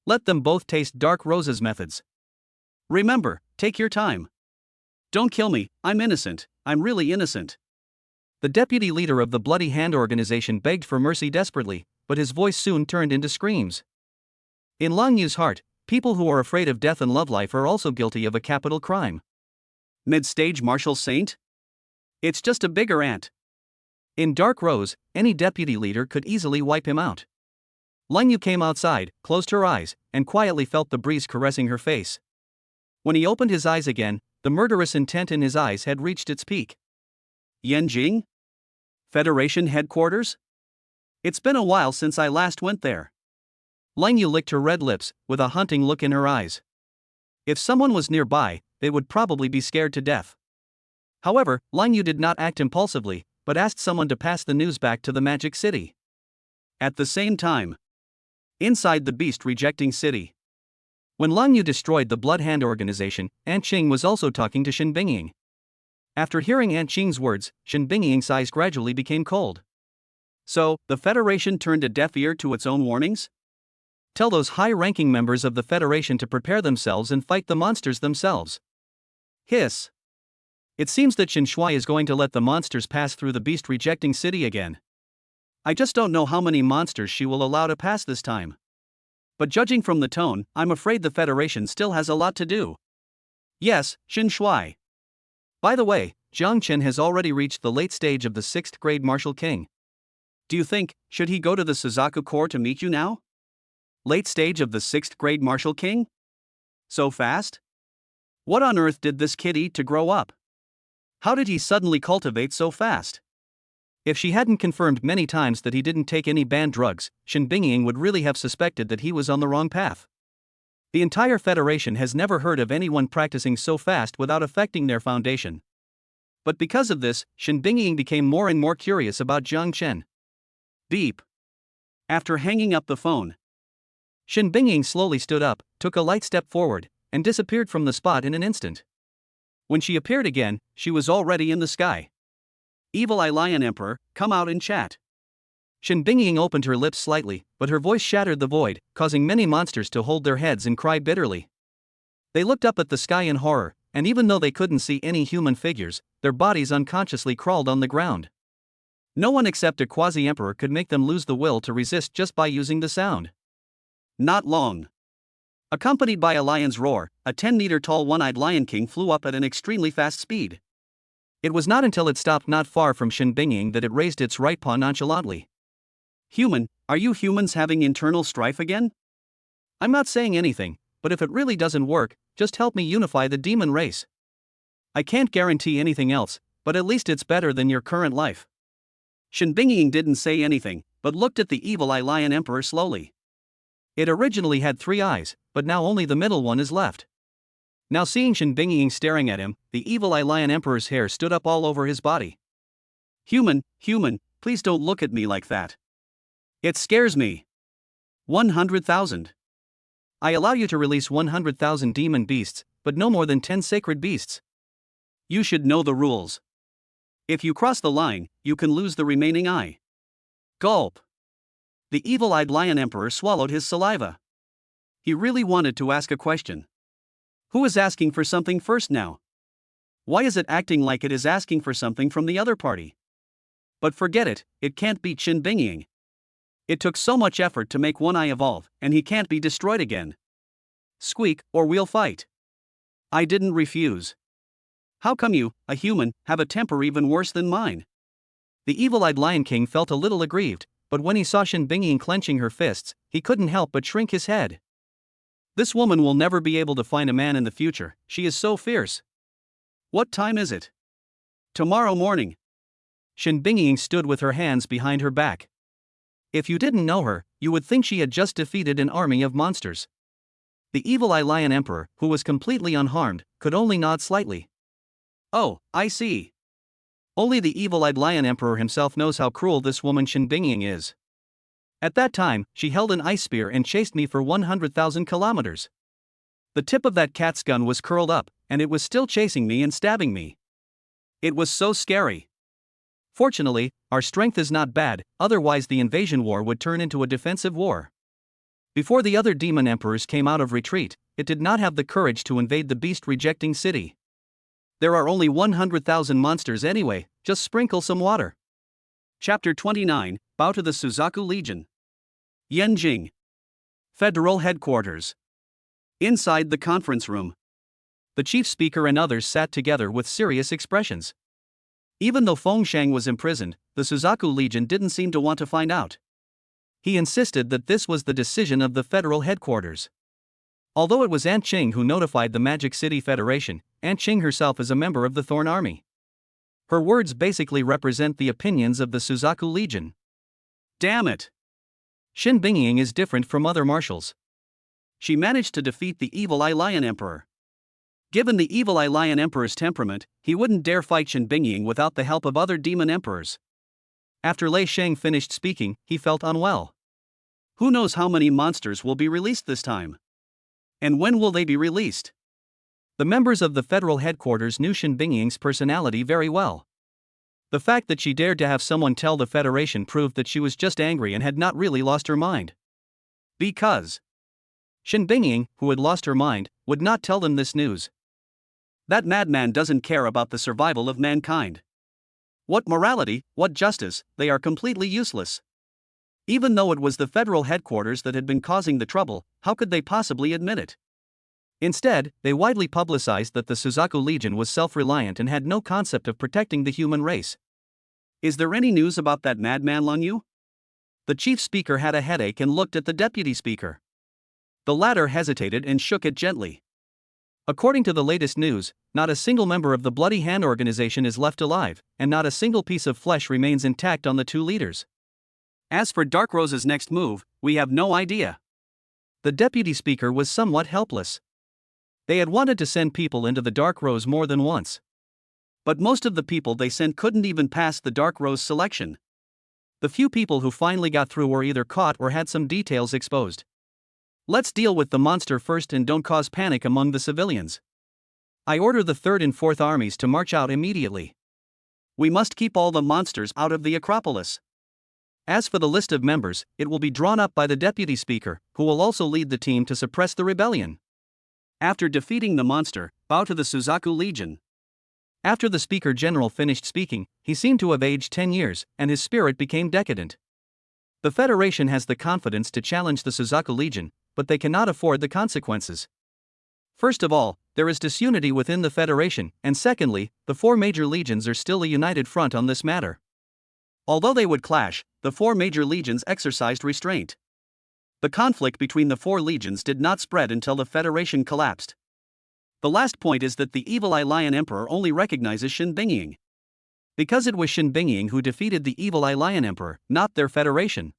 Let them both taste Dark Rose's methods. Remember, take your time. Don't kill me, I'm innocent, I'm really innocent. The deputy leader of the Bloody Hand organization begged for mercy desperately, but his voice soon turned into screams. In Lung Yu's heart, people who are afraid of death and love life are also guilty of a capital crime. Mid-stage Martial Saint? It's just a bigger ant. In Dark Rose, any deputy leader could easily wipe him out. Lung Yu came outside, closed her eyes, and quietly felt the breeze caressing her face. When he opened his eyes again, the murderous intent in his eyes had reached its peak. Yanjing? Federation headquarters? It's been a while since I last went there. Lung Yu licked her red lips, with a hunting look in her eyes. If someone was nearby, they would probably be scared to death. However, Lung Yu did not act impulsively, but asked someone to pass the news back to the Magic City. At the same time, inside the Beast Rejecting City. When Lung Yu destroyed the Blood Hand organization, Aunt Qing was also talking to Shen Bingying. After hearing Aunt Qing's words, Shen Bingying's eyes gradually became cold. So, the Federation turned a deaf ear to its own warnings? Tell those high-ranking members of the Federation to prepare themselves and fight the monsters themselves. Hiss. It seems that Shen Shui is going to let the monsters pass through the Beast Rejecting City again. I just don't know how many monsters she will allow to pass this time. But judging from the tone, I'm afraid the Federation still has a lot to do. Yes, Shen Shui. By the way, Jiang Chen has already reached the late stage of the 6th grade Martial King. Do you think, should he go to the Suzaku Corps to meet you now? Late stage of the 6th grade Martial King? So fast? What on earth did this kid eat to grow up? How did he suddenly cultivate so fast? If she hadn't confirmed many times that he didn't take any banned drugs, Shen Bingying would really have suspected that he was on the wrong path. The entire Federation has never heard of anyone practicing so fast without affecting their foundation. But because of this, Shen Bingying became more and more curious about Jiang Chen. Beep. After hanging up the phone, Shen Bingying slowly stood up, took a light step forward, and disappeared from the spot in an instant. When she appeared again, she was already in the sky. Evil Eye Lion Emperor, come out and chat. Shen Bingying opened her lips slightly, but her voice shattered the void, causing many monsters to hold their heads and cry bitterly. They looked up at the sky in horror, and even though they couldn't see any human figures, their bodies unconsciously crawled on the ground. No one except a quasi-emperor could make them lose the will to resist just by using the sound. Not long. Accompanied by a lion's roar, a 10-meter-tall one-eyed Lion King flew up at an extremely fast speed. It was not until it stopped not far from Shen Bingying that it raised its right paw nonchalantly. Human, are you humans having internal strife again? I'm not saying anything, but if it really doesn't work, just help me unify the demon race. I can't guarantee anything else, but at least it's better than your current life. Shen Bingying didn't say anything, but looked at the Evil Eye Lion Emperor slowly. It originally had 3 eyes, but now only the middle one is left. Now seeing Shen Bingying staring at him, the Evil Eye Lion Emperor's hair stood up all over his body. Human, please don't look at me like that. It scares me. 100,000. I allow you to release 100,000 demon beasts, but no more than 10 sacred beasts. You should know the rules. If you cross the line, you can lose the remaining eye. Gulp. The evil-eyed Lion Emperor swallowed his saliva. He really wanted to ask a question. Who is asking for something first now? Why is it acting like it is asking for something from the other party? But forget it, it can't beat Shin Bingying. It took so much effort to make One Eye evolve, and he can't be destroyed again. Squeak, or we'll fight. I didn't refuse. How come you, a human, have a temper even worse than mine? The evil-eyed Lion King felt a little aggrieved, but when he saw Shin Bingying clenching her fists, he couldn't help but shrink his head. This woman will never be able to find a man in the future, she is so fierce. What time is it? Tomorrow morning. Shin Bingying stood with her hands behind her back. If you didn't know her, you would think she had just defeated an army of monsters. The evil-eyed Lion Emperor, who was completely unharmed, could only nod slightly. Oh, I see. Only the evil-eyed Lion Emperor himself knows how cruel this woman Shin Bingying is. At that time, she held an ice spear and chased me for 100,000 kilometers. The tip of that cat's gun was curled up, and it was still chasing me and stabbing me. It was so scary. Fortunately, our strength is not bad, otherwise the invasion war would turn into a defensive war. Before the other demon emperors came out of retreat, it did not have the courage to invade the beast-rejecting city. There are only 100,000 monsters anyway, just sprinkle some water. Chapter 29, Bow to the Suzaku Legion. Yanjing. Federal Headquarters. Inside the conference room. The chief speaker and others sat together with serious expressions. Even though Fengshang was imprisoned, the Suzaku Legion didn't seem to want to find out. He insisted that this was the decision of the federal headquarters. Although it was Aunt Qing who notified the Magic City Federation, Aunt Qing herself is a member of the Thorn Army. Her words basically represent the opinions of the Suzaku Legion. Damn it! Shin Bingying is different from other marshals. She managed to defeat the evil-eye Lion Emperor. Given the evil-eye Lion Emperor's temperament, he wouldn't dare fight Shin Bingying without the help of other demon emperors. After Lei Sheng finished speaking, he felt unwell. Who knows how many monsters will be released this time? And when will they be released? The members of the federal headquarters knew Shin Bingying's personality very well. The fact that she dared to have someone tell the Federation proved that she was just angry and had not really lost her mind. Because Shin Bingying, who had lost her mind, would not tell them this news. That madman doesn't care about the survival of mankind. What morality, what justice, they are completely useless. Even though it was the federal headquarters that had been causing the trouble, how could they possibly admit it? Instead, they widely publicized that the Suzaku Legion was self-reliant and had no concept of protecting the human race. Is there any news about that madman Lung Yu? The chief speaker had a headache and looked at the deputy speaker. The latter hesitated and shook it gently. According to the latest news, not a single member of the Bloody Hand organization is left alive, and not a single piece of flesh remains intact on the two leaders. As for Dark Rose's next move, we have no idea. The deputy speaker was somewhat helpless. They had wanted to send people into the Dark Rose more than once. But most of the people they sent couldn't even pass the Dark Rose selection. The few people who finally got through were either caught or had some details exposed. Let's deal with the monster first and don't cause panic among the civilians. I order the 3rd and 4th armies to march out immediately. We must keep all the monsters out of the Acropolis. As for the list of members, it will be drawn up by the deputy speaker, who will also lead the team to suppress the rebellion. After defeating the monster, bow to the Suzaku Legion. After the speaker general finished speaking, he seemed to have aged 10 years, and his spirit became decadent. The Federation has the confidence to challenge the Suzaku Legion, but they cannot afford the consequences. First of all, there is disunity within the Federation, and secondly, the 4 major legions are still a united front on this matter. Although they would clash, the 4 major legions exercised restraint. The conflict between the 4 legions did not spread until the Federation collapsed. The last point is that the evil-eye Lion Emperor only recognizes Shin Bingying. Because it was Shin Bingying who defeated the evil-eye Lion Emperor, not their Federation.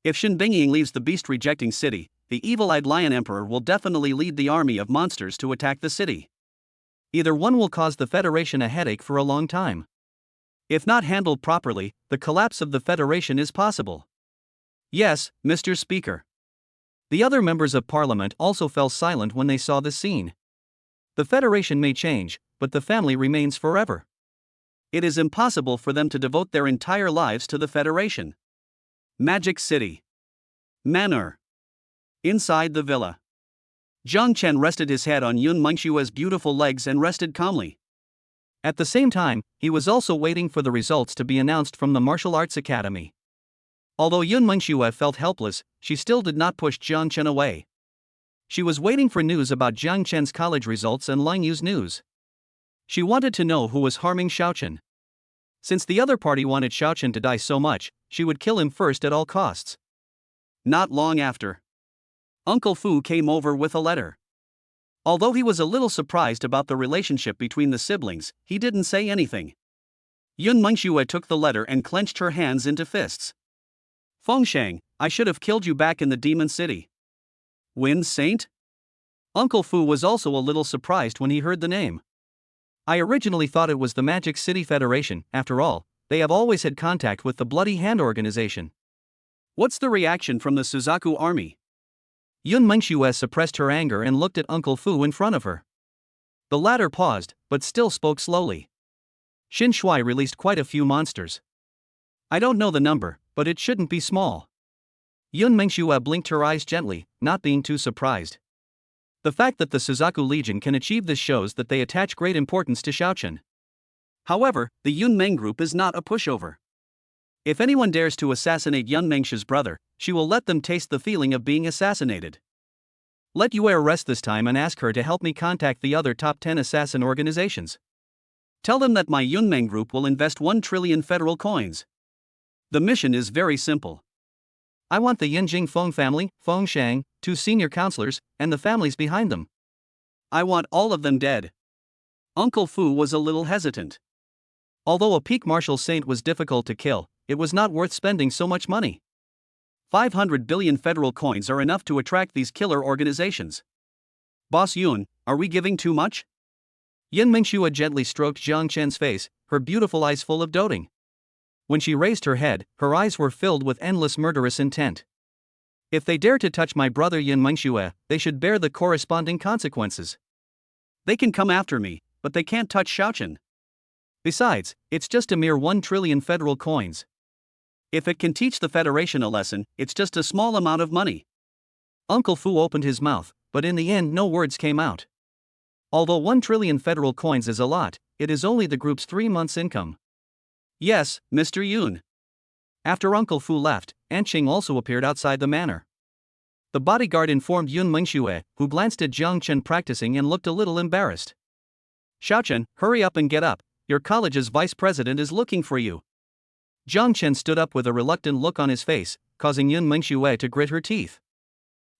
If Shin Bingying leaves the beast-rejecting city, the evil-eyed Lion Emperor will definitely lead the army of monsters to attack the city. Either one will cause the Federation a headache for a long time. If not handled properly, the collapse of the Federation is possible. Yes, Mr. Speaker. The other members of Parliament also fell silent when they saw this scene. The Federation may change, but the family remains forever. It is impossible for them to devote their entire lives to the Federation. Magic City. Manor. Inside the villa. Zhang Chen rested his head on Yun Mengshua's beautiful legs and rested calmly. At the same time, he was also waiting for the results to be announced from the martial arts academy. Although Yun Mengxue felt helpless, she still did not push Jiang Chen away. She was waiting for news about Jiang Chen's college results and Lang Yu's news. She wanted to know who was harming Xiaochen. Since the other party wanted Xiaochen to die so much, she would kill him first at all costs. Not long after, Uncle Fu came over with a letter. Although he was a little surprised about the relationship between the siblings, he didn't say anything. Yun Mengxue took the letter and clenched her hands into fists. Fengshang, I should have killed you back in the Demon City. Wind Saint? Uncle Fu was also a little surprised when he heard the name. I originally thought it was the Magic City Federation. After all, they have always had contact with the Bloody Hand organization. What's the reaction from the Suzaku army? Yun Mengxue suppressed her anger and looked at Uncle Fu in front of her. The latter paused, but still spoke slowly. Xin Shui released quite a few monsters. I don't know the number, but it shouldn't be small. Yun Mengxue blinked her eyes gently, not being too surprised. The fact that the Suzaku Legion can achieve this shows that they attach great importance to Xiaochen. However, the Yun Meng group is not a pushover. If anyone dares to assassinate Yun Mengshu's brother, she will let them taste the feeling of being assassinated. Let Yue rest this time and ask her to help me contact the other top 10 assassin organizations. Tell them that my Yun Meng group will invest 1 trillion federal coins. The mission is very simple. I want the Yinjing Feng family, Fengshang, 2 senior counselors, and the families behind them. I want all of them dead. Uncle Fu was a little hesitant. Although a peak martial saint was difficult to kill, it was not worth spending so much money. 500 billion federal coins are enough to attract these killer organizations. Boss Yun, are we giving too much? Yun Mengxue gently stroked Jiang Chen's face, her beautiful eyes full of doting. When she raised her head, her eyes were filled with endless murderous intent. If they dare to touch my brother Yun Mengxue, they should bear the corresponding consequences. They can come after me, but they can't touch Xiaochen. Besides, it's just a mere 1 trillion federal coins. If it can teach the Federation a lesson, it's just a small amount of money. Uncle Fu opened his mouth, but in the end no words came out. Although 1 trillion federal coins is a lot, it is only the group's 3 months' income. Yes, Mr. Yun. After Uncle Fu left, Anqing also appeared outside the manor. The bodyguard informed Yun Mengxue, who glanced at Jiang Chen practicing and looked a little embarrassed. Xiaochen, hurry up and get up, your college's vice president is looking for you. Jiang Chen stood up with a reluctant look on his face, causing Yun Mengxue to grit her teeth.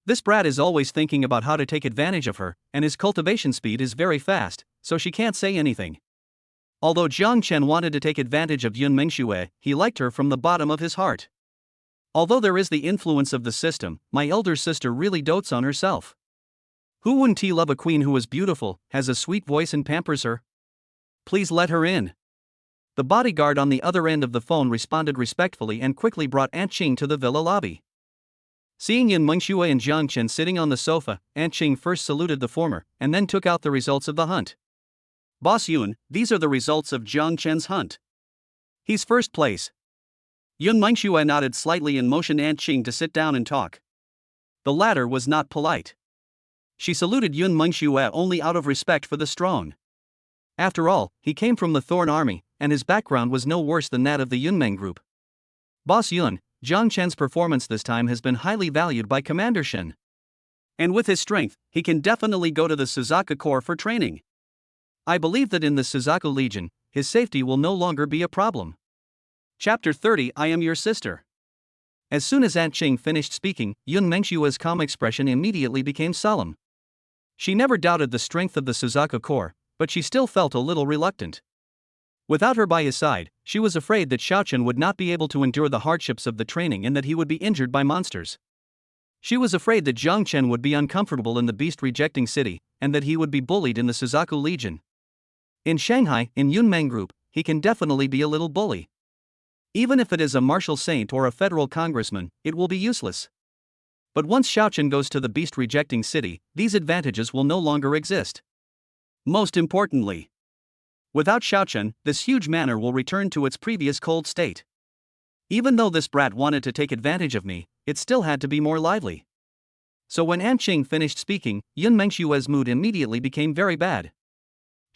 This brat is always thinking about how to take advantage of her, and his cultivation speed is very fast, so she can't say anything. Although Jiang Chen wanted to take advantage of Yun Mengxue, he liked her from the bottom of his heart. Although there is the influence of the system, my elder sister really dotes on herself. Who wouldn't love a queen who is beautiful, has a sweet voice and pampers her? Please let her in. The bodyguard on the other end of the phone responded respectfully and quickly brought Aunt Qing to the villa lobby. Seeing Yun Mengxue and Jiang Chen sitting on the sofa, Aunt Qing first saluted the former, and then took out the results of the hunt. Boss Yun, these are the results of Jiang Chen's hunt. He's first place. Yun Mengxue nodded slightly and motioned Aunt Qing to sit down and talk. The latter was not polite. She saluted Yun Mengxue only out of respect for the strong. After all, he came from the Thorn Army, and his background was no worse than that of the Yunmeng group. Boss Yun, Jiang Chen's performance this time has been highly valued by Commander Shen. And with his strength, he can definitely go to the Suzaku Corps for training. I believe that in the Suzaku Legion, his safety will no longer be a problem. Chapter 30 I Am Your Sister. As soon as Aunt Qing finished speaking, Yun Mengshua's calm expression immediately became solemn. She never doubted the strength of the Suzaku Corps, but she still felt a little reluctant. Without her by his side, she was afraid that Xiaochen would not be able to endure the hardships of the training and that he would be injured by monsters. She was afraid that Jiang Chen would be uncomfortable in the beast-rejecting city, and that he would be bullied in the Suzaku Legion. In Shanghai, in Yunmeng Group, he can definitely be a little bully. Even if it is a martial saint or a federal congressman, it will be useless. But once Xiaochen goes to the beast-rejecting city, these advantages will no longer exist. Most importantly, without Xiaochen, this huge manor will return to its previous cold state. Even though this brat wanted to take advantage of me, it still had to be more lively. So when Aunt Qing finished speaking, Yun Mengshua's mood immediately became very bad.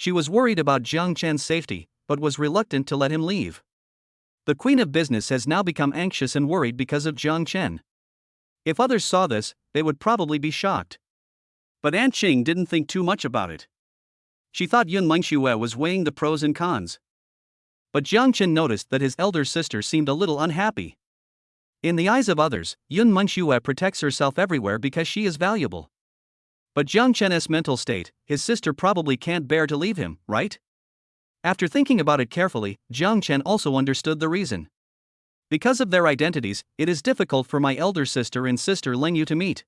She was worried about Jiang Chen's safety, but was reluctant to let him leave. The queen of business has now become anxious and worried because of Jiang Chen. If others saw this, they would probably be shocked. But Aunt Qing didn't think too much about it. She thought Yun Mengxue was weighing the pros and cons. But Jiang Chen noticed that his elder sister seemed a little unhappy. In the eyes of others, Yun Mengxue protects herself everywhere because she is valuable. But Jiang Chen's mental state, his sister probably can't bear to leave him, right? After thinking about it carefully, Jiang Chen also understood the reason. Because of their identities, it is difficult for my elder sister and sister Lengyu to meet.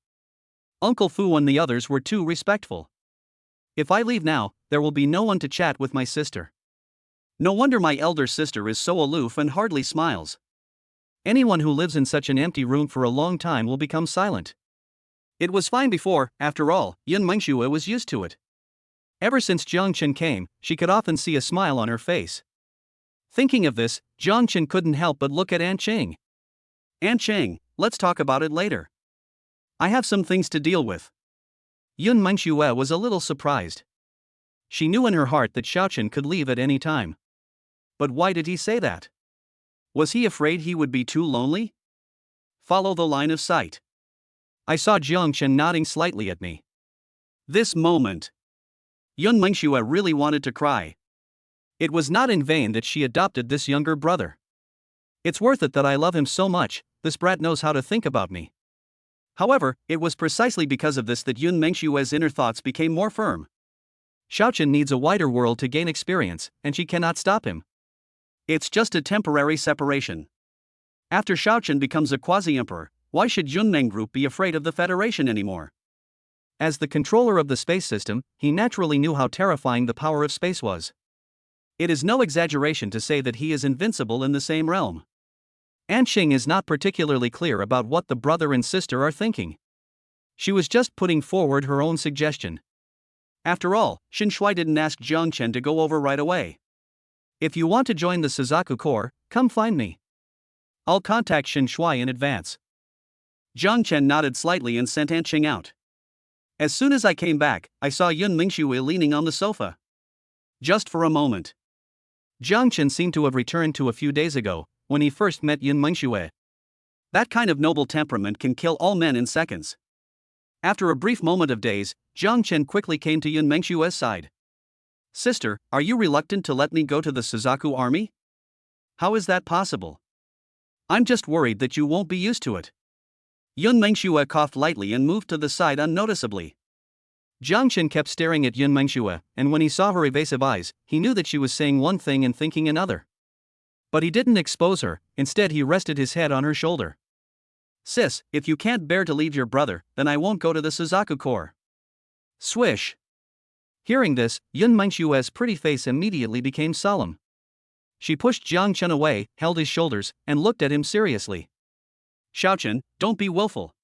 Uncle Fu and the others were too respectful. If I leave now, there will be no one to chat with my sister. No wonder my elder sister is so aloof and hardly smiles. Anyone who lives in such an empty room for a long time will become silent. It was fine before, after all, Yun Mengxue was used to it. Ever since Jiang Chen came, she could often see a smile on her face. Thinking of this, Jiang Chen couldn't help but look at Aunt Qing. Aunt Qing, let's talk about it later. I have some things to deal with. Yun Mengxue was a little surprised. She knew in her heart that Xiaochen could leave at any time. But why did he say that? Was he afraid he would be too lonely? Follow the line of sight. I saw Jiang Chen nodding slightly at me. This moment. Yun Mengxue really wanted to cry. It was not in vain that she adopted this younger brother. It's worth it that I love him so much, this brat knows how to think about me. However, it was precisely because of this that Yun Mengshue's inner thoughts became more firm. Xiaochen needs a wider world to gain experience, and she cannot stop him. It's just a temporary separation. After Xiaochen becomes a quasi-emperor, why should Yunmeng Group be afraid of the Federation anymore? As the controller of the space system, he naturally knew how terrifying the power of space was. It is no exaggeration to say that he is invincible in the same realm. Aunt Qing is not particularly clear about what the brother and sister are thinking. She was just putting forward her own suggestion. After all, Xin Shui didn't ask Jiang Chen to go over right away. If you want to join the Suzaku Corps, come find me. I'll contact Xin Shui in advance. Jiang Chen nodded slightly and sent Aunt Qing out. As soon as I came back, I saw Yun Mingxue leaning on the sofa. Just for a moment. Jiang Chen seemed to have returned to a few days ago, when he first met Yun Mingxue. That kind of noble temperament can kill all men in seconds. After a brief moment of daze, Jiang Chen quickly came to Yun Mengshue's side. Sister, are you reluctant to let me go to the Suzaku army? How is that possible? I'm just worried that you won't be used to it. Yun Mengxue coughed lightly and moved to the side unnoticeably. Jiang Chen kept staring at Yun Mengxue, and when he saw her evasive eyes, he knew that she was saying one thing and thinking another. But he didn't expose her, instead he rested his head on her shoulder. Sis, if you can't bear to leave your brother, then I won't go to the Suzaku Corps. Swish. Hearing this, Yun Mengshue's pretty face immediately became solemn. She pushed Jiang Chen away, held his shoulders, and looked at him seriously. Xiaochen, don't be willful.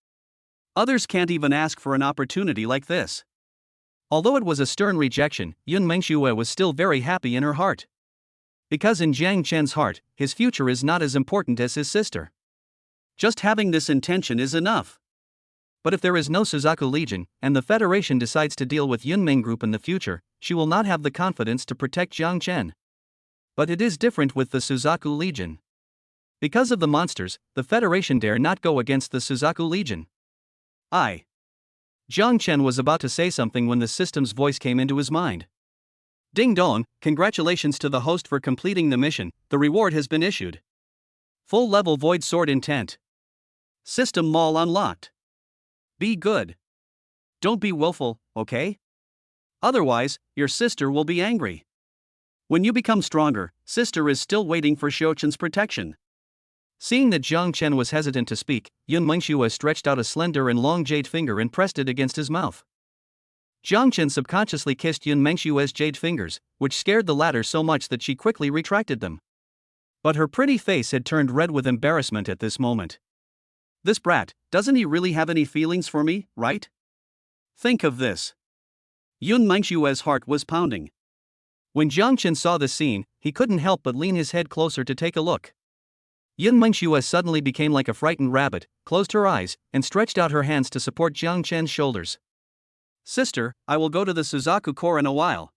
Others can't even ask for an opportunity like this. Although it was a stern rejection, Yun Mengxue was still very happy in her heart. Because in Jiang Chen's heart, his future is not as important as his sister. Just having this intention is enough. But if there is no Suzaku Legion, and the Federation decides to deal with Yunmeng Group in the future, she will not have the confidence to protect Jiang Chen. But it is different with the Suzaku Legion. Because of the monsters, the Federation dare not go against the Suzaku Legion. Jiang Chen was about to say something when the system's voice came into his mind. Ding dong, congratulations to the host for completing the mission, the reward has been issued. Full level Void Sword Intent. System Mall unlocked. Be good. Don't be willful, okay? Otherwise, your sister will be angry. When you become stronger, sister is still waiting for Xiaochen's protection. Seeing that Jiang Chen was hesitant to speak, Yun Mengxue stretched out a slender and long jade finger and pressed it against his mouth. Jiang Chen subconsciously kissed Yun Mengshue's jade fingers, which scared the latter so much that she quickly retracted them. But her pretty face had turned red with embarrassment at this moment. This brat, doesn't he really have any feelings for me, right? Think of this. Yun Mengshue's heart was pounding. When Jiang Chen saw this scene, he couldn't help but lean his head closer to take a look. Yun Mengxue suddenly became like a frightened rabbit, closed her eyes, and stretched out her hands to support Jiang Chen's shoulders. Sister, I will go to the Suzaku Corps in a while.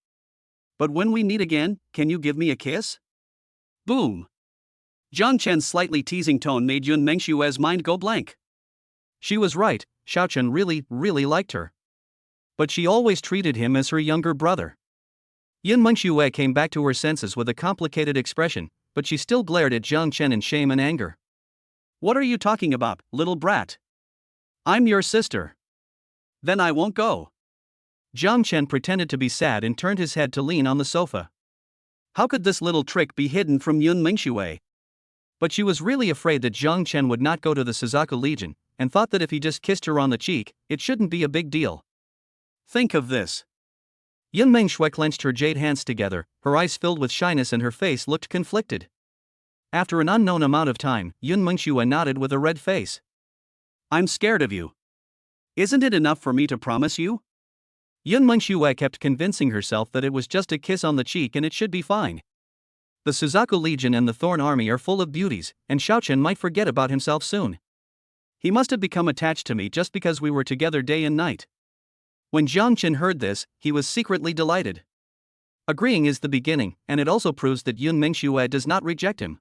But when we meet again, can you give me a kiss? Boom. Jiang Chen's slightly teasing tone made Yun Mengshue's mind go blank. She was right, Xiao Chen really liked her. But she always treated him as her younger brother. Yun Mengxue came back to her senses with a complicated expression, but she still glared at Jiang Chen in shame and anger. What are you talking about, little brat? I'm your sister. Then I won't go. Jiang Chen pretended to be sad and turned his head to lean on the sofa. How could this little trick be hidden from Yun Mengxue? But she was really afraid that Jiang Chen would not go to the Suzaku Legion, and thought that if he just kissed her on the cheek, it shouldn't be a big deal. Think of this. Yun Mengxue clenched her jade hands together, her eyes filled with shyness and her face looked conflicted. After an unknown amount of time, Yun Mengxue nodded with a red face. I'm scared of you. Isn't it enough for me to promise you? Yun Mengxue kept convincing herself that it was just a kiss on the cheek and it should be fine. The Suzaku Legion and the Thorn Army are full of beauties, and Xiao Chen might forget about himself soon. He must have become attached to me just because we were together day and night. When Jiang Chen heard this, he was secretly delighted. Agreeing is the beginning, and it also proves that Yun Mengxue does not reject him.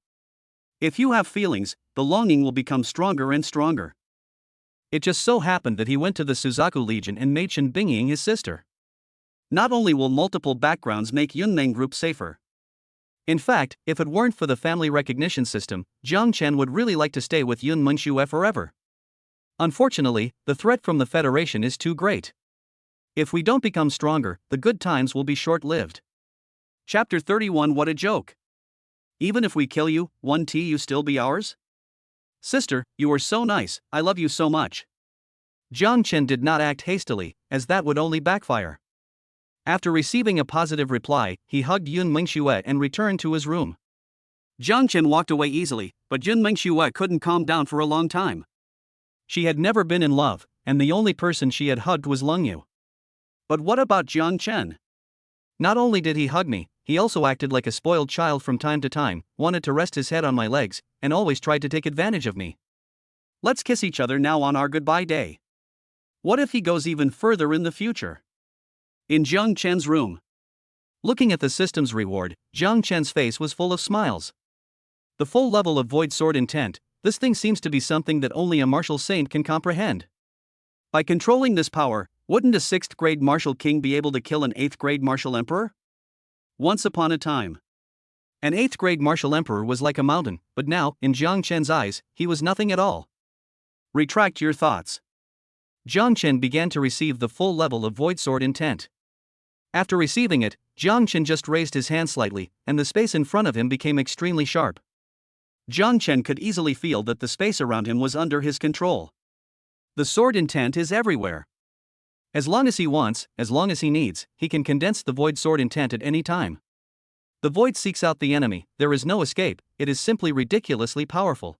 If you have feelings, the longing will become stronger and stronger. It just so happened that he went to the Suzaku Legion and made Shen Bingying his sister. Not only will multiple backgrounds make Yunmeng Group safer. In fact, if it weren't for the family recognition system, Jiang Chen would really like to stay with Yun Mengxue forever. Unfortunately, the threat from the Federation is too great. If we don't become stronger, the good times will be short-lived. Chapter 31. What a joke. Even if we kill you, 1T you still be ours? Sister, you are so nice, I love you so much. Jiang Chen did not act hastily, as that would only backfire. After receiving a positive reply, he hugged Yun Mengxue and returned to his room. Jiang Chen walked away easily, but Yun Mengxue couldn't calm down for a long time. She had never been in love, and the only person she had hugged was Leng Yu. But what about Jiang Chen? Not only did he hug me, he also acted like a spoiled child from time to time, wanted to rest his head on my legs, and always tried to take advantage of me. Let's kiss each other now on our goodbye day. What if he goes even further in the future? In Jiang Chen's room. Looking at the system's reward, Jiang Chen's face was full of smiles. The full level of Void Sword intent, this thing seems to be something that only a martial saint can comprehend. By controlling this power, wouldn't a 6th grade martial king be able to kill an 8th grade martial emperor? Once upon a time, an 8th grade martial emperor was like a mountain, but now, in Jiang Chen's eyes, he was nothing at all. Retract your thoughts. Jiang Chen began to receive the full level of Void Sword intent. After receiving it, Jiang Chen just raised his hand slightly, and the space in front of him became extremely sharp. Jiang Chen could easily feel that the space around him was under his control. The sword intent is everywhere. As long as he wants, as long as he needs, he can condense the Void Sword intent at any time. The Void seeks out the enemy, there is no escape, it is simply ridiculously powerful.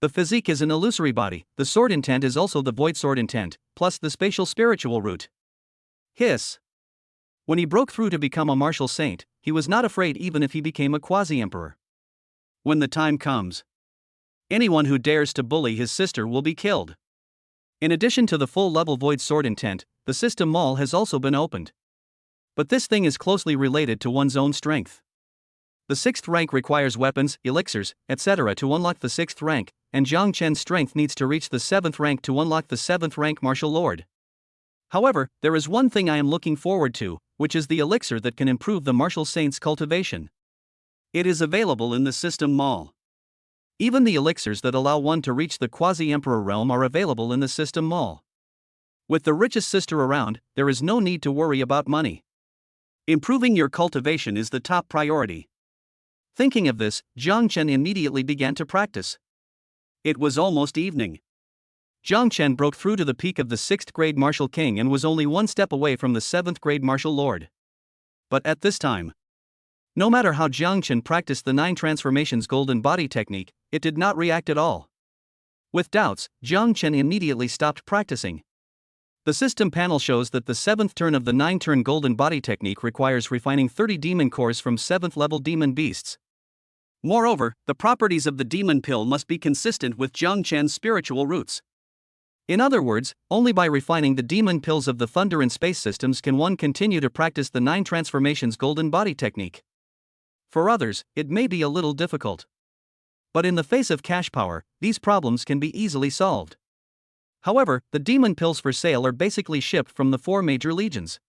The physique is an illusory body, the sword intent is also the Void Sword intent, plus the spatial spiritual root. Hiss. When he broke through to become a martial saint, he was not afraid even if he became a quasi-emperor. When the time comes, anyone who dares to bully his sister will be killed. In addition to the full-level Void Sword intent, the system mall has also been opened. But this thing is closely related to one's own strength. The 6th rank requires weapons, elixirs, etc. to unlock the 6th rank, and Jiang Chen's strength needs to reach the 7th rank to unlock the 7th rank martial lord. However, there is one thing I am looking forward to, which is the elixir that can improve the martial saint's cultivation. It is available in the system mall. Even the elixirs that allow one to reach the quasi-emperor realm are available in the system mall. With the richest sister around, there is no need to worry about money. Improving your cultivation is the top priority. Thinking of this, Jiang Chen immediately began to practice. It was almost evening. Jiang Chen broke through to the peak of the 6th grade martial king and was only one step away from the 7th grade martial lord. But at this time, no matter how Jiang Chen practiced the 9 transformations golden body technique, it did not react at all. With doubts, Jiang Chen immediately stopped practicing. The system panel shows that the 7th turn of the 9-turn golden body technique requires refining 30 demon cores from 7th level demon beasts. Moreover, the properties of the demon pill must be consistent with Jiang Chen's spiritual roots. In other words, only by refining the demon pills of the Thunder and Space systems can one continue to practice the 9 transformations golden body technique. For others, it may be a little difficult. But in the face of cash power, these problems can be easily solved. However, the demon pills for sale are basically shipped from the 4 major legions.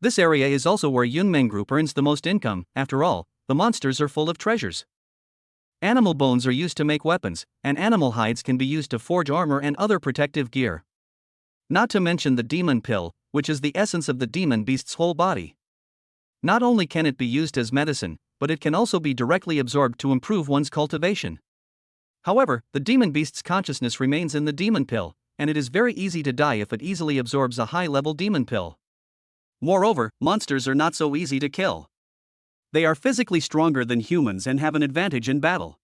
This area is also where Yunmeng Group earns the most income. After all, the monsters are full of treasures. Animal bones are used to make weapons, and animal hides can be used to forge armor and other protective gear. Not to mention the demon pill, which is the essence of the demon beast's whole body. Not only can it be used as medicine, but it can also be directly absorbed to improve one's cultivation. However, the demon beast's consciousness remains in the demon pill, and it is very easy to die if it easily absorbs a high-level demon pill. Moreover, monsters are not so easy to kill. They are physically stronger than humans and have an advantage in battle.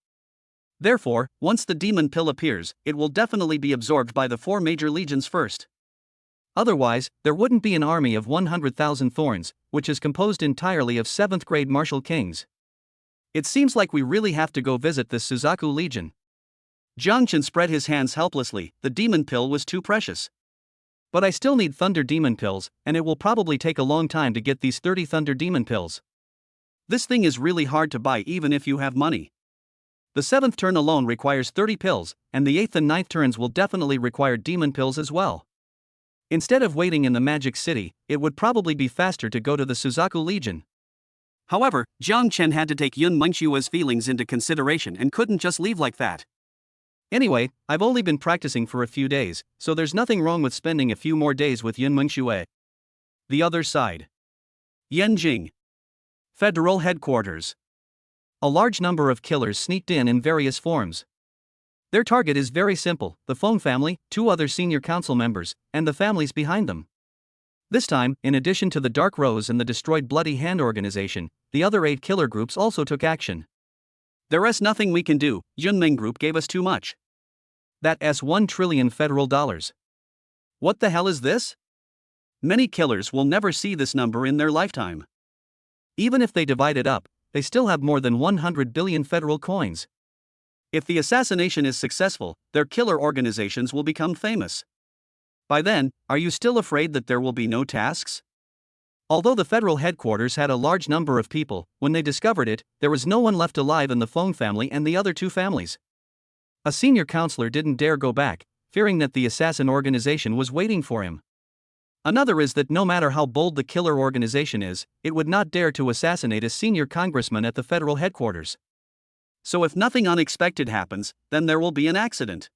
Therefore, once the demon pill appears, it will definitely be absorbed by the 4 major legions first. Otherwise, there wouldn't be an army of 100,000 thorns, which is composed entirely of 7th grade martial kings. It seems like we really have to go visit this Suzaku Legion. Jiang Chen spread his hands helplessly. The demon pill was too precious. But I still need Thunder Demon pills, and it will probably take a long time to get these 30 Thunder Demon pills. This thing is really hard to buy even if you have money. The 7th turn alone requires 30 pills, and the 8th and 9th turns will definitely require demon pills as well. Instead of waiting in the Magic City, it would probably be faster to go to the Suzaku Legion. However, Jiang Chen had to take Yun Mengshua's feelings into consideration and couldn't just leave like that. Anyway, I've only been practicing for a few days, so there's nothing wrong with spending a few more days with Yun Mengshue. The other side. Yanjing. Federal Headquarters. A large number of killers sneaked in various forms. Their target is very simple: the Feng family, 2 other senior council members, and the families behind them. This time, in addition to the Dark Rose and the destroyed Bloody Hand organization, the other 8 killer groups also took action. There's nothing we can do. Yunmeng Group gave us too much. That's $1 trillion federal dollars. What the hell is this? Many killers will never see this number in their lifetime. Even if they divide it up, they still have more than 100 billion federal coins. If the assassination is successful, their killer organizations will become famous. By then, are you still afraid that there will be no tasks? Although the federal headquarters had a large number of people, when they discovered it, there was no one left alive in the Feng family and the other 2 families. A senior counselor didn't dare go back, fearing that the assassin organization was waiting for him. Another is that no matter how bold the killer organization is, it would not dare to assassinate a senior congressman at the federal headquarters. So if nothing unexpected happens, then there will be an accident.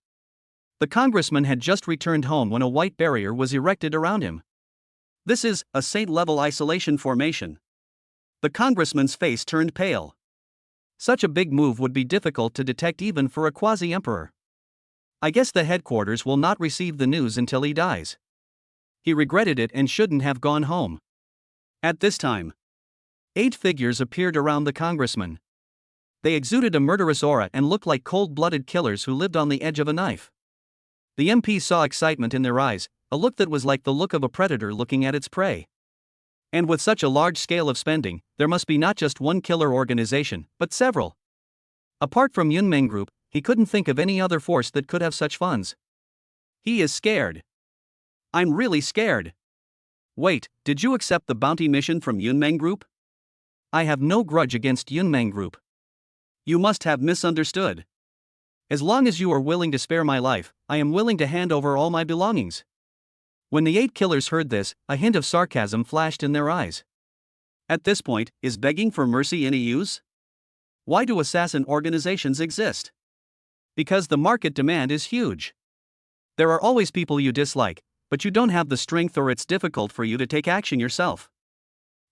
The congressman had just returned home when a white barrier was erected around him. This is a saint-level isolation formation. The congressman's face turned pale. Such a big move would be difficult to detect even for a quasi-emperor. I guess the headquarters will not receive the news until he dies. He regretted it and shouldn't have gone home. At this time, 8 figures appeared around the congressman. They exuded a murderous aura and looked like cold-blooded killers who lived on the edge of a knife. The MP saw excitement in their eyes, a look that was like the look of a predator looking at its prey. And with such a large scale of spending, there must be not just one killer organization, but several. Apart from Yunmeng Group, he couldn't think of any other force that could have such funds. He is scared. I'm really scared. Wait, did you accept the bounty mission from Yunmeng Group? I have no grudge against Yunmeng Group. You must have misunderstood. As long as you are willing to spare my life, I am willing to hand over all my belongings. When the 8 killers heard this, a hint of sarcasm flashed in their eyes. At this point, is begging for mercy any use? Why do assassin organizations exist? Because the market demand is huge. There are always people you dislike, but you don't have the strength or it's difficult for you to take action yourself.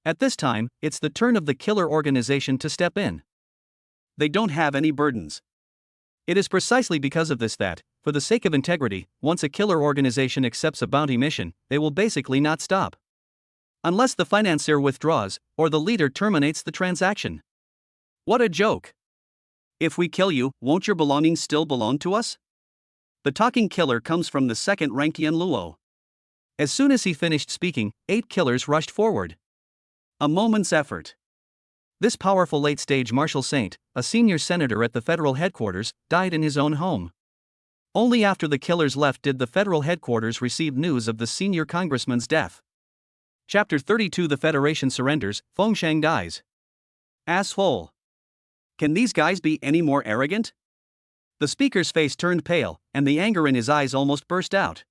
At this time, it's the turn of the killer organization to step in. They don't have any burdens. It is precisely because of this that, for the sake of integrity, once a killer organization accepts a bounty mission, they will basically not stop. Unless the financier withdraws, or the leader terminates the transaction. What a joke! If we kill you, won't your belongings still belong to us? The talking killer comes from the second-ranked Yan Luo. As soon as he finished speaking, 8 killers rushed forward. A moment's effort. This powerful late-stage martial saint, a senior senator at the federal headquarters, died in his own home. Only after the killers left did the federal headquarters receive news of the senior congressman's death. Chapter 32: The Federation surrenders, Fengshang dies. Asshole. Can these guys be any more arrogant? The speaker's face turned pale, and the anger in his eyes almost burst out.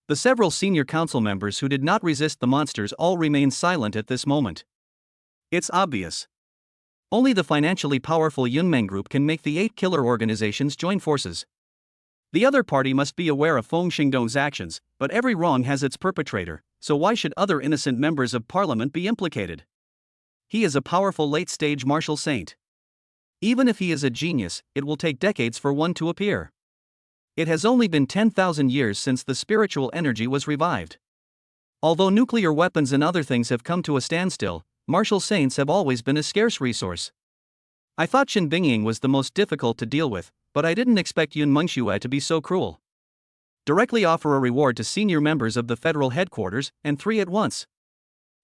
The several senior council members who did not resist the monsters all remained silent at this moment. It's obvious. Only the financially powerful Yunmeng Group can make the 8 killer organizations join forces. The other party must be aware of Feng Xingdong's actions, but every wrong has its perpetrator, so why should other innocent members of parliament be implicated? He is a powerful late-stage martial saint. Even if he is a genius, it will take decades for one to appear. It has only been 10,000 years since the spiritual energy was revived. Although nuclear weapons and other things have come to a standstill, martial saints have always been a scarce resource. I thought Shen Bingying was the most difficult to deal with, but I didn't expect Yun Mengxue to be so cruel. Directly offer a reward to senior members of the federal headquarters, and 3 at once.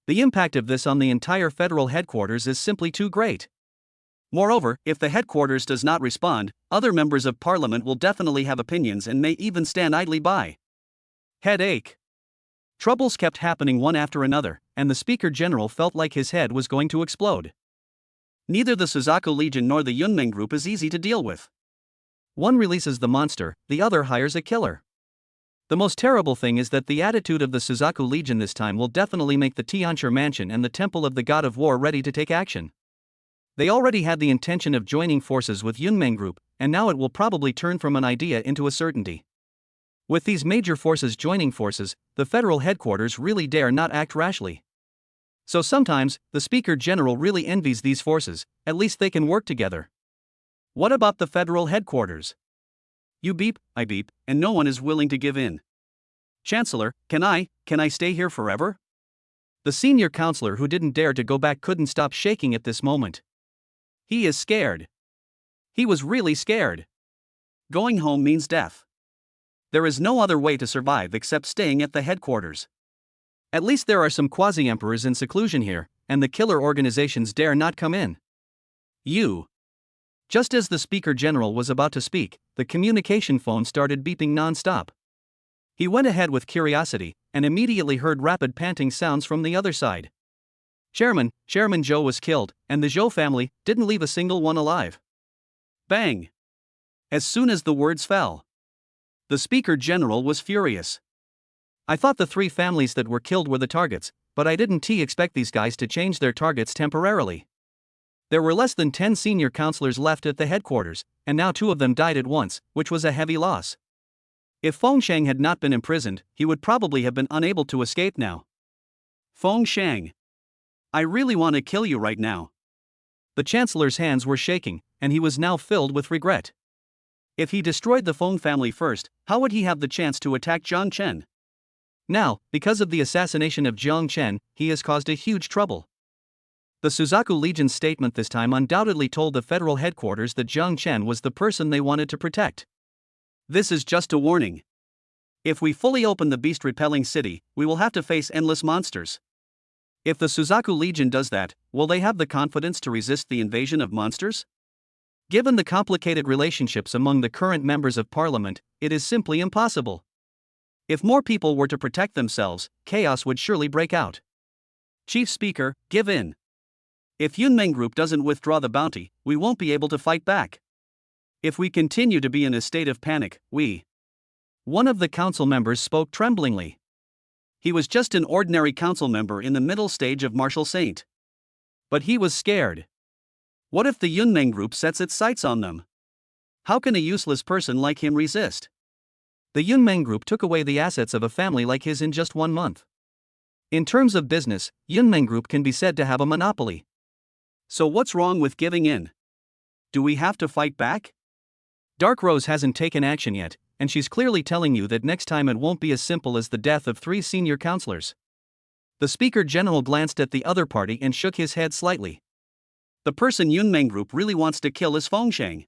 The impact of this on the entire federal headquarters is simply too great. Moreover, if the headquarters does not respond, other members of parliament will definitely have opinions and may even stand idly by. Headache. Troubles kept happening one after another, and the Speaker General felt like his head was going to explode. Neither the Suzaku Legion nor the Yunmeng Group is easy to deal with. One releases the monster, the other hires a killer. The most terrible thing is that the attitude of the Suzaku Legion this time will definitely make the Tianshi Mansion and the Temple of the God of War ready to take action. They already had the intention of joining forces with Yunmeng Group, and now it will probably turn from an idea into a certainty. With these major forces joining forces, the federal headquarters really dare not act rashly. So sometimes, the Speaker General really envies these forces, at least they can work together. What about the federal headquarters? You beep, I beep, and no one is willing to give in. Chancellor, can I stay here forever? The senior counselor who didn't dare to go back couldn't stop shaking at this moment. He is scared. He was really scared. Going home means death. There is no other way to survive except staying at the headquarters. At least there are some quasi-emperors in seclusion here, and the killer organizations dare not come in. You. Just as the Speaker General was about to speak, the communication phone started beeping non-stop. He went ahead with curiosity, and immediately heard rapid panting sounds from the other side. Chairman Zhou was killed, and the Zhou family didn't leave a single one alive. Bang! As soon as the words fell, the Speaker General was furious. I thought the 3 families that were killed were the targets, but I didn't expect these guys to change their targets temporarily. There were less than 10 senior counselors left at the headquarters, and now 2 of them died at once, which was a heavy loss. If Fengshang had not been imprisoned, he would probably have been unable to escape now. Fengshang. I really want to kill you right now. The Chancellor's hands were shaking, and he was now filled with regret. If he destroyed the Feng family first, how would he have the chance to attack Jiang Chen? Now, because of the assassination of Jiang Chen, he has caused a huge trouble. The Suzaku Legion's statement this time undoubtedly told the federal headquarters that Jiang Chen was the person they wanted to protect. This is just a warning. If we fully open the beast-repelling city, we will have to face endless monsters. If the Suzaku Legion does that, will they have the confidence to resist the invasion of monsters? Given the complicated relationships among the current members of parliament, it is simply impossible. If more people were to protect themselves, chaos would surely break out. Chief Speaker, give in. If Yunmeng Group doesn't withdraw the bounty, we won't be able to fight back. If we continue to be in a state of panic, One of the council members spoke tremblingly. He was just an ordinary council member in the middle stage of martial saint. But he was scared. What if the Yunmeng Group sets its sights on them? How can a useless person like him resist? The Yunmeng Group took away the assets of a family like his in just 1 month. In terms of business, Yunmeng Group can be said to have a monopoly. So what's wrong with giving in? Do we have to fight back? Dark Rose hasn't taken action yet, and she's clearly telling you that next time it won't be as simple as the death of 3 senior counselors. The Speaker General glanced at the other party and shook his head slightly. The person Yunmeng Group really wants to kill is Fengshang.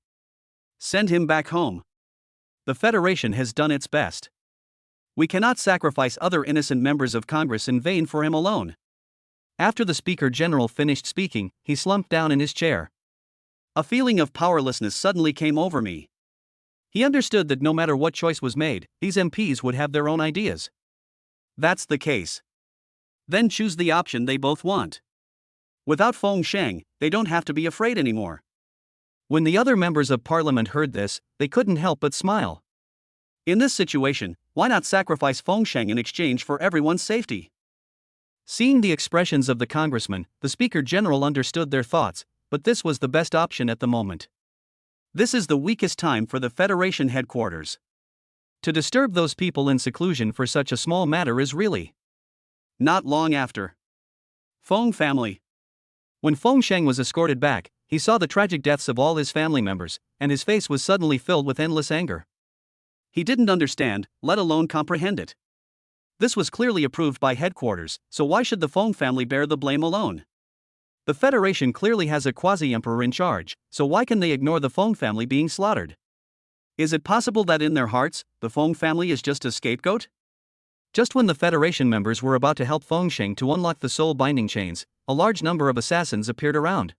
Send him back home. The Federation has done its best. We cannot sacrifice other innocent members of Congress in vain for him alone. After the Speaker General finished speaking, he slumped down in his chair. A feeling of powerlessness suddenly came over me. He understood that no matter what choice was made, these MPs would have their own ideas. That's the case. Then choose the option they both want. Without Feng Sheng, they don't have to be afraid anymore. When the other members of parliament heard this, they couldn't help but smile. In this situation, why not sacrifice Feng Sheng in exchange for everyone's safety? Seeing the expressions of the congressman, the Speaker General understood their thoughts, but this was the best option at the moment. This is the weakest time for the Federation headquarters. To disturb those people in seclusion for such a small matter is really not long after. Feng family. When Feng Sheng was escorted back, he saw the tragic deaths of all his family members, and his face was suddenly filled with endless anger. He didn't understand, let alone comprehend it. This was clearly approved by headquarters, so why should the Feng family bear the blame alone? The Federation clearly has a quasi-emperor in charge, so why can they ignore the Feng family being slaughtered? Is it possible that in their hearts, the Feng family is just a scapegoat? Just when the Federation members were about to help Feng Sheng to unlock the soul binding chains, a large number of assassins appeared around.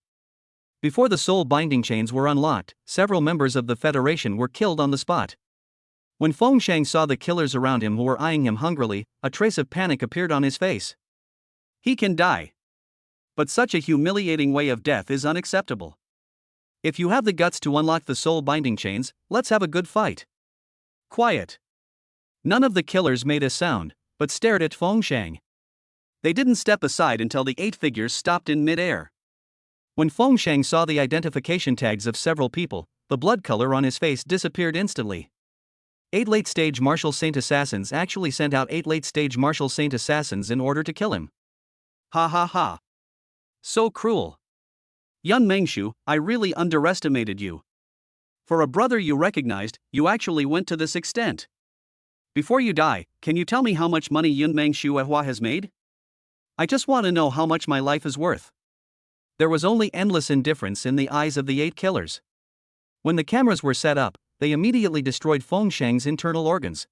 Before the soul binding chains were unlocked, several members of the Federation were killed on the spot. When Feng Sheng saw the killers around him who were eyeing him hungrily, a trace of panic appeared on his face. He can die. But such a humiliating way of death is unacceptable. If you have the guts to unlock the soul binding chains, let's have a good fight. Quiet. None of the killers made a sound, but stared at Feng Sheng. They didn't step aside until the 8 figures stopped in mid-air. When Feng Sheng saw the identification tags of several people, the blood color on his face disappeared instantly. 8 late-stage Marshal Saint assassins actually sent out 8 late-stage Marshal Saint assassins in order to kill him. Ha ha ha. So cruel. Yun Mengshu, I really underestimated you. For a brother you recognized, you actually went to this extent. Before you die, can you tell me how much money Yun Mengshu Ehua has made? I just want to know how much my life is worth. There was only endless indifference in the eyes of the 8 killers. When the cameras were set up, they immediately destroyed Feng Sheng's internal organs.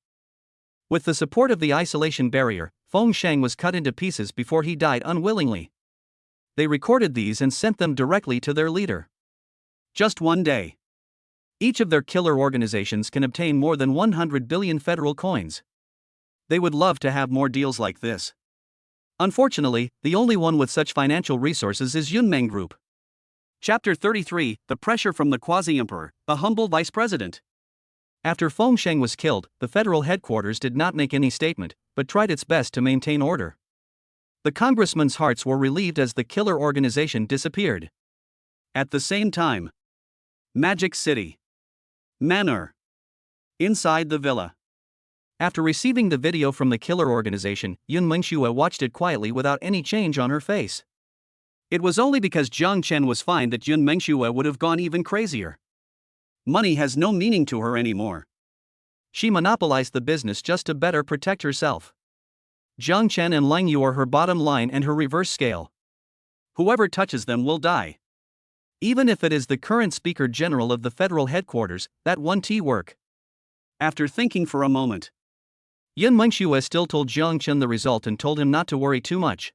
With the support of the isolation barrier, Feng Sheng was cut into pieces before he died unwillingly. They recorded these and sent them directly to their leader. Just one day. Each of their killer organizations can obtain more than 100 billion federal coins. They would love to have more deals like this. Unfortunately, the only one with such financial resources is Yunmeng Group. Chapter 33, The Pressure from the Quasi-Emperor, the Humble Vice President. After Feng Sheng was killed, the federal headquarters did not make any statement, but tried its best to maintain order. The congressmen's hearts were relieved as the killer organization disappeared. At the same time, Magic City. Manor. Inside the villa. After receiving the video from the killer organization, Yun Mengxue watched it quietly without any change on her face. It was only because Jiang Chen was fine that Yun Mengxue would have gone even crazier. Money has no meaning to her anymore. She monopolized the business just to better protect herself. Jiang Chen and Lang Yu are her bottom line and her reverse scale. Whoever touches them will die. Even if it is the current Speaker General of the federal headquarters, that won't work. After thinking for a moment, Yun Mengxue still told Jiang Chen the result and told him not to worry too much.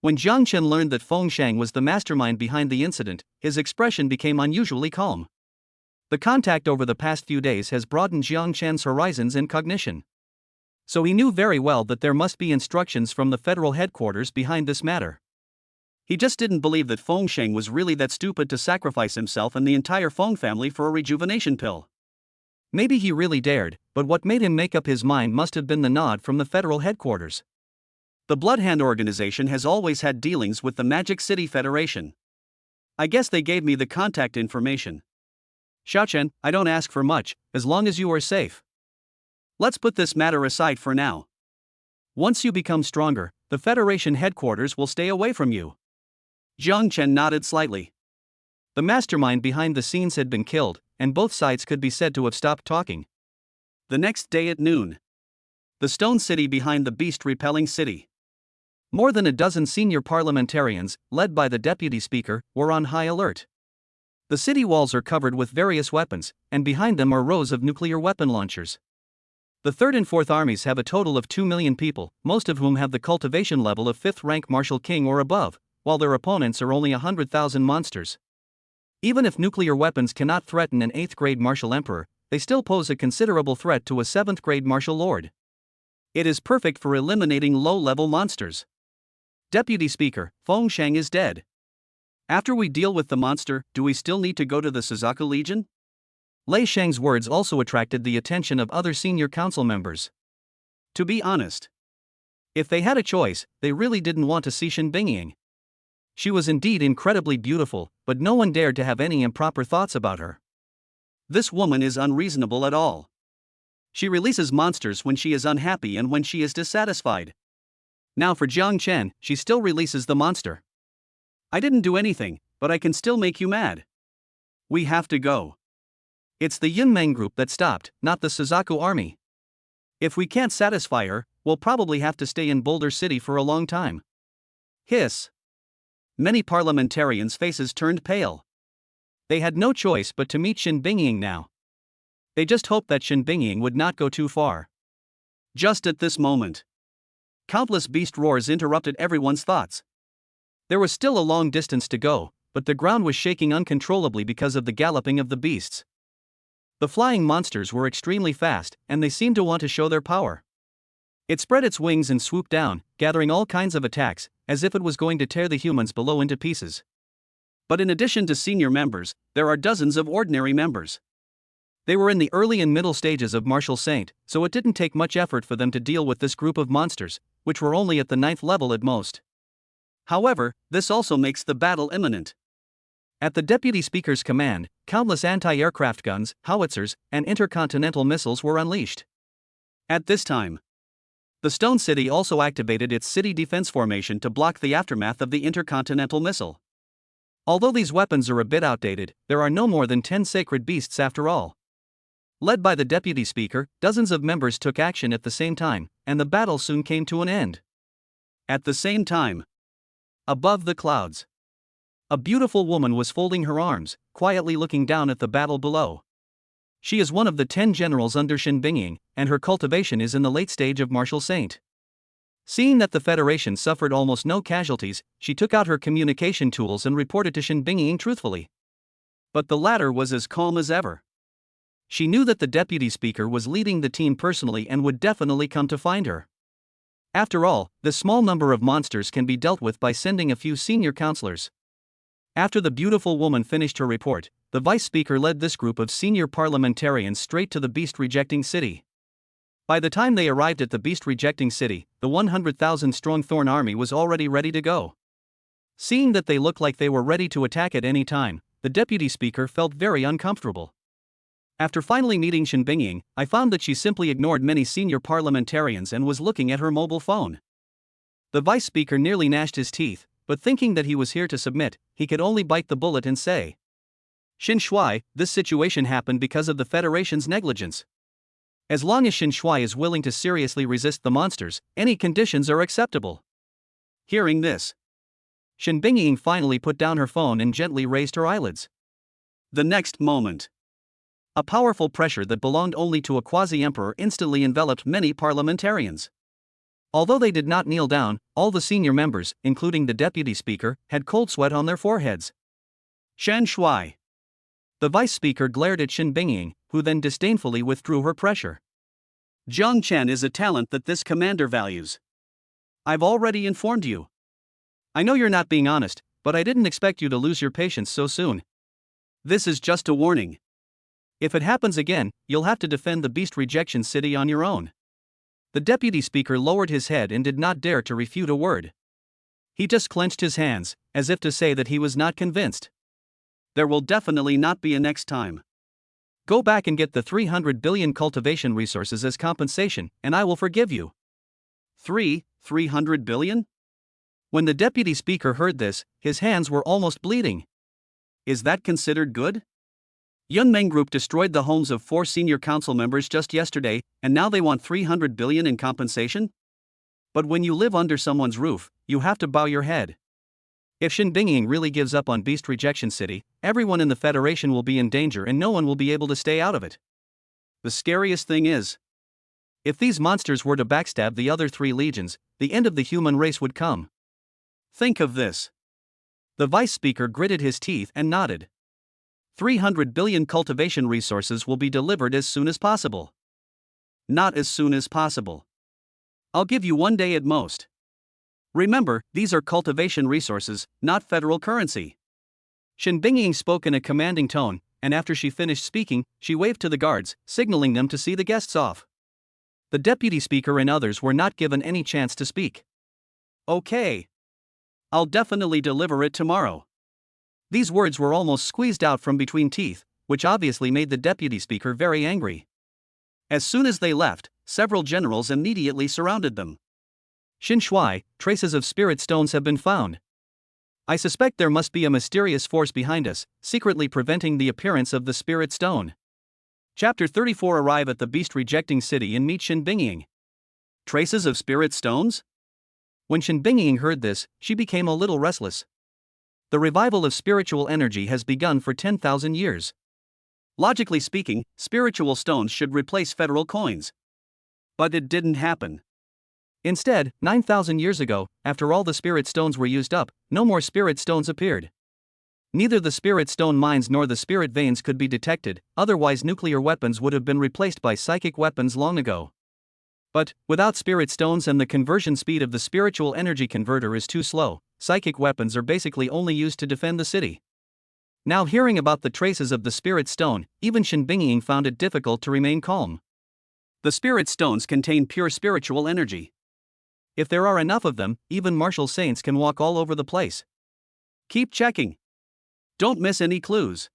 When Jiang Chen learned that Feng Sheng was the mastermind behind the incident, his expression became unusually calm. The contact over the past few days has broadened Jiang Chen's horizons and cognition. So he knew very well that there must be instructions from the federal headquarters behind this matter. He just didn't believe that Feng Sheng was really that stupid to sacrifice himself and the entire Feng family for a rejuvenation pill. Maybe he really dared, but what made him make up his mind must have been the nod from the federal headquarters. The Bloodhand organization has always had dealings with the Magic City Federation. I guess they gave me the contact information. Xiaochen, I don't ask for much, as long as you are safe. Let's put this matter aside for now. Once you become stronger, the Federation headquarters will stay away from you. Jiang Chen nodded slightly. The mastermind behind the scenes had been killed, and both sides could be said to have stopped talking. The next day at noon. The stone city behind the beast-repelling city. More than a dozen senior parliamentarians, led by the deputy speaker, were on high alert. The city walls are covered with various weapons, and behind them are rows of nuclear weapon launchers. The 3rd and 4th armies have a total of 2 million people, most of whom have the cultivation level of 5th rank Marshal King or above, while their opponents are only 100,000 monsters. Even if nuclear weapons cannot threaten an 8th grade Marshal Emperor, they still pose a considerable threat to a 7th grade martial lord. It is perfect for eliminating low-level monsters. Deputy Speaker, Feng Sheng is dead. After we deal with the monster, do we still need to go to the Suzaku Legion? Lei Sheng's words also attracted the attention of other senior council members. To be honest, if they had a choice, they really didn't want to see Shen Bingying. She was indeed incredibly beautiful, but no one dared to have any improper thoughts about her. This woman is unreasonable at all. She releases monsters when she is unhappy and when she is dissatisfied. Now for Jiang Chen, she still releases the monster. I didn't do anything, but I can still make you mad. We have to go. It's the Yunmeng group that stopped, not the Suzaku army. If we can't satisfy her, we'll probably have to stay in Boulder City for a long time. Hiss. Many parliamentarians' faces turned pale. They had no choice but to meet Shen Bingying now. They just hoped that Shen Bingying would not go too far. Just at this moment, countless beast roars interrupted everyone's thoughts. There was still a long distance to go, but the ground was shaking uncontrollably because of the galloping of the beasts. The flying monsters were extremely fast, and they seemed to want to show their power. It spread its wings and swooped down, gathering all kinds of attacks, as if it was going to tear the humans below into pieces. But in addition to senior members, there are dozens of ordinary members. They were in the early and middle stages of Martial Saint, so it didn't take much effort for them to deal with this group of monsters, which were only at the 9th level at most. However, this also makes the battle imminent. At the Deputy Speaker's command, countless anti-aircraft guns, howitzers, and intercontinental missiles were unleashed. At this time, the Stone City also activated its city defense formation to block the aftermath of the intercontinental missile. Although these weapons are a bit outdated, there are no more than 10 sacred beasts after all. Led by the Deputy Speaker, dozens of members took action at the same time, and the battle soon came to an end. At the same time, above the clouds, a beautiful woman was folding her arms, quietly looking down at the battle below. She is one of the 10 generals under Shen Bingying, and her cultivation is in the late stage of Martial Saint. Seeing that the Federation suffered almost no casualties, she took out her communication tools and reported to Shen Bingying truthfully. But the latter was as calm as ever. She knew that the Deputy Speaker was leading the team personally and would definitely come to find her. After all, this small number of monsters can be dealt with by sending a few senior counselors. After the beautiful woman finished her report, the Vice Speaker led this group of senior parliamentarians straight to the beast-rejecting city. By the time they arrived at the beast-rejecting city, the 100,000-strong Thorn army was already ready to go. Seeing that they looked like they were ready to attack at any time, the Deputy Speaker felt very uncomfortable. After finally meeting Shen Bingying, I found that she simply ignored many senior parliamentarians and was looking at her mobile phone. The Vice Speaker nearly gnashed his teeth, but thinking that he was here to submit, he could only bite the bullet and say, Shen Shui, this situation happened because of the Federation's negligence. As long as Shen Shui is willing to seriously resist the monsters, any conditions are acceptable. Hearing this, Shen Bingying finally put down her phone and gently raised her eyelids. The next moment, a powerful pressure that belonged only to a quasi-emperor instantly enveloped many parliamentarians. Although they did not kneel down, all the senior members, including the Deputy Speaker, had cold sweat on their foreheads. Shen Shui. The Vice Speaker glared at Shen Bingying, who then disdainfully withdrew her pressure. Jiang Chen is a talent that this commander values. I've already informed you. I know you're not being honest, but I didn't expect you to lose your patience so soon. This is just a warning. If it happens again, you'll have to defend the Beast Rejection City on your own. The Deputy Speaker lowered his head and did not dare to refute a word. He just clenched his hands, as if to say that he was not convinced. There will definitely not be a next time. Go back and get the 300 billion cultivation resources as compensation, and I will forgive you. 300 billion? When the Deputy Speaker heard this, his hands were almost bleeding. Is that considered good? Yunmeng Group destroyed the homes of 4 senior council members just yesterday, and now they want 300 billion in compensation? But when you live under someone's roof, you have to bow your head. If Shen Bingying really gives up on Beast Rejection City, everyone in the Federation will be in danger and no one will be able to stay out of it. The scariest thing is, if these monsters were to backstab the other 3 legions, the end of the human race would come. Think of this. The Vice Speaker gritted his teeth and nodded. 300 billion cultivation resources will be delivered as soon as possible. Not as soon as possible. I'll give you 1 day at most. Remember, these are cultivation resources, not federal currency. Shen Bingying spoke in a commanding tone, and after she finished speaking, she waved to the guards, signaling them to see the guests off. The deputy speaker and others were not given any chance to speak. Okay. I'll definitely deliver it tomorrow. These words were almost squeezed out from between teeth, which obviously made the deputy speaker very angry. As soon as they left, several generals immediately surrounded them. Xin Shuai, traces of spirit stones have been found. I suspect there must be a mysterious force behind us, secretly preventing the appearance of the spirit stone. Chapter 34. Arrive at the beast-rejecting city and meet Shen Bingying. Traces of spirit stones? When Shen Bingying heard this, she became a little restless. The revival of spiritual energy has begun for 10,000 years. Logically speaking, spiritual stones should replace federal coins. But it didn't happen. Instead, 9,000 years ago, after all the spirit stones were used up, no more spirit stones appeared. Neither the spirit stone mines nor the spirit veins could be detected, otherwise nuclear weapons would have been replaced by psychic weapons long ago. But, without spirit stones and the conversion speed of the spiritual energy converter is too slow, psychic weapons are basically only used to defend the city. Now hearing about the traces of the spirit stone, even Shen Bingying found it difficult to remain calm. The spirit stones contain pure spiritual energy. If there are enough of them, even martial saints can walk all over the place. Keep checking. Don't miss any clues.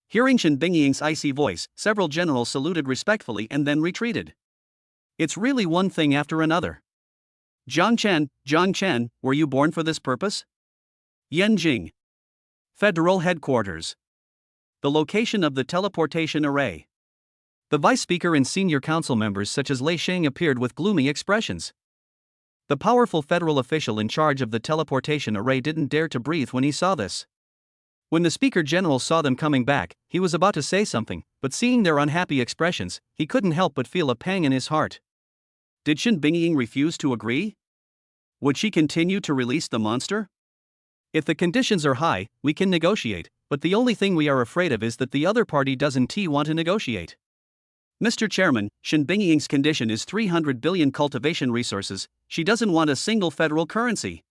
Hearing Shen Bingying's icy voice, several generals saluted respectfully and then retreated. It's really one thing after another. Jiang Chen, were you born for this purpose? Yanjing. Federal Headquarters. The location of the teleportation array. The vice speaker and senior council members such as Lei Sheng appeared with gloomy expressions. The powerful federal official in charge of the teleportation array didn't dare to breathe when he saw this. When the speaker general saw them coming back, he was about to say something, but seeing their unhappy expressions, he couldn't help but feel a pang in his heart. Did Shen Bingying refuse to agree? Would she continue to release the monster? If the conditions are high, we can negotiate, but the only thing we are afraid of is that the other party doesn't want to negotiate. Mr. Chairman, Shen Bingying's condition is 300 billion cultivation resources, she doesn't want a single federal currency.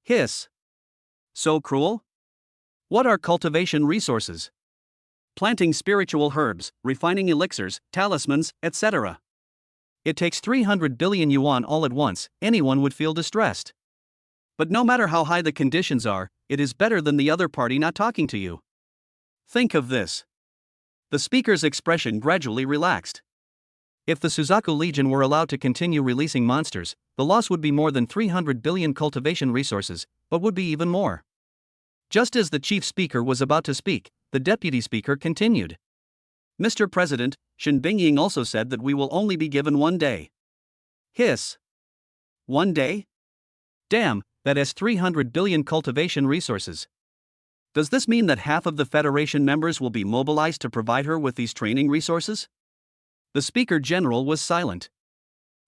Hiss. So cruel? What are cultivation resources? Planting spiritual herbs, refining elixirs, talismans, etc. It takes 300 billion yuan all at once, anyone would feel distressed. But no matter how high the conditions are, it is better than the other party not talking to you. Think of this. The speaker's expression gradually relaxed. If the Suzaku Legion were allowed to continue releasing monsters, the loss would be more than 300 billion cultivation resources, but would be even more. Just as the chief speaker was about to speak, the deputy speaker continued. Mr. President, Shen Bingying also said that we will only be given 1 day. Hiss. 1 day? Damn, that is 300 billion cultivation resources. Does this mean that half of the Federation members will be mobilized to provide her with these training resources? The speaker general was silent.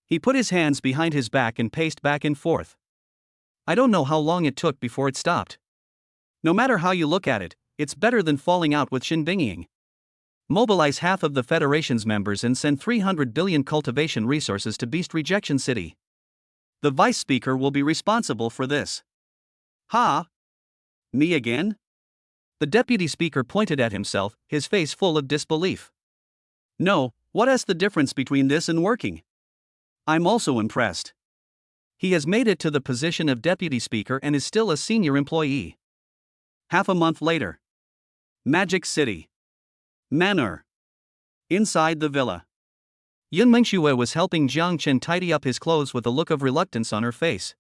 He put his hands behind his back and paced back and forth. I don't know how long it took before it stopped. No matter how you look at it, it's better than falling out with Shen Bingying. Mobilize half of the Federation's members and send 300 billion cultivation resources to Beast Rejection City. The vice speaker will be responsible for this. Ha? Me again? The deputy speaker pointed at himself, his face full of disbelief. No, what is the difference between this and working? I'm also impressed. He has made it to the position of deputy speaker and is still a senior employee. Half a month later. Magic City. Manor. Inside the villa. Yun Mengxue was helping Jiang Chen tidy up his clothes with a look of reluctance on her face.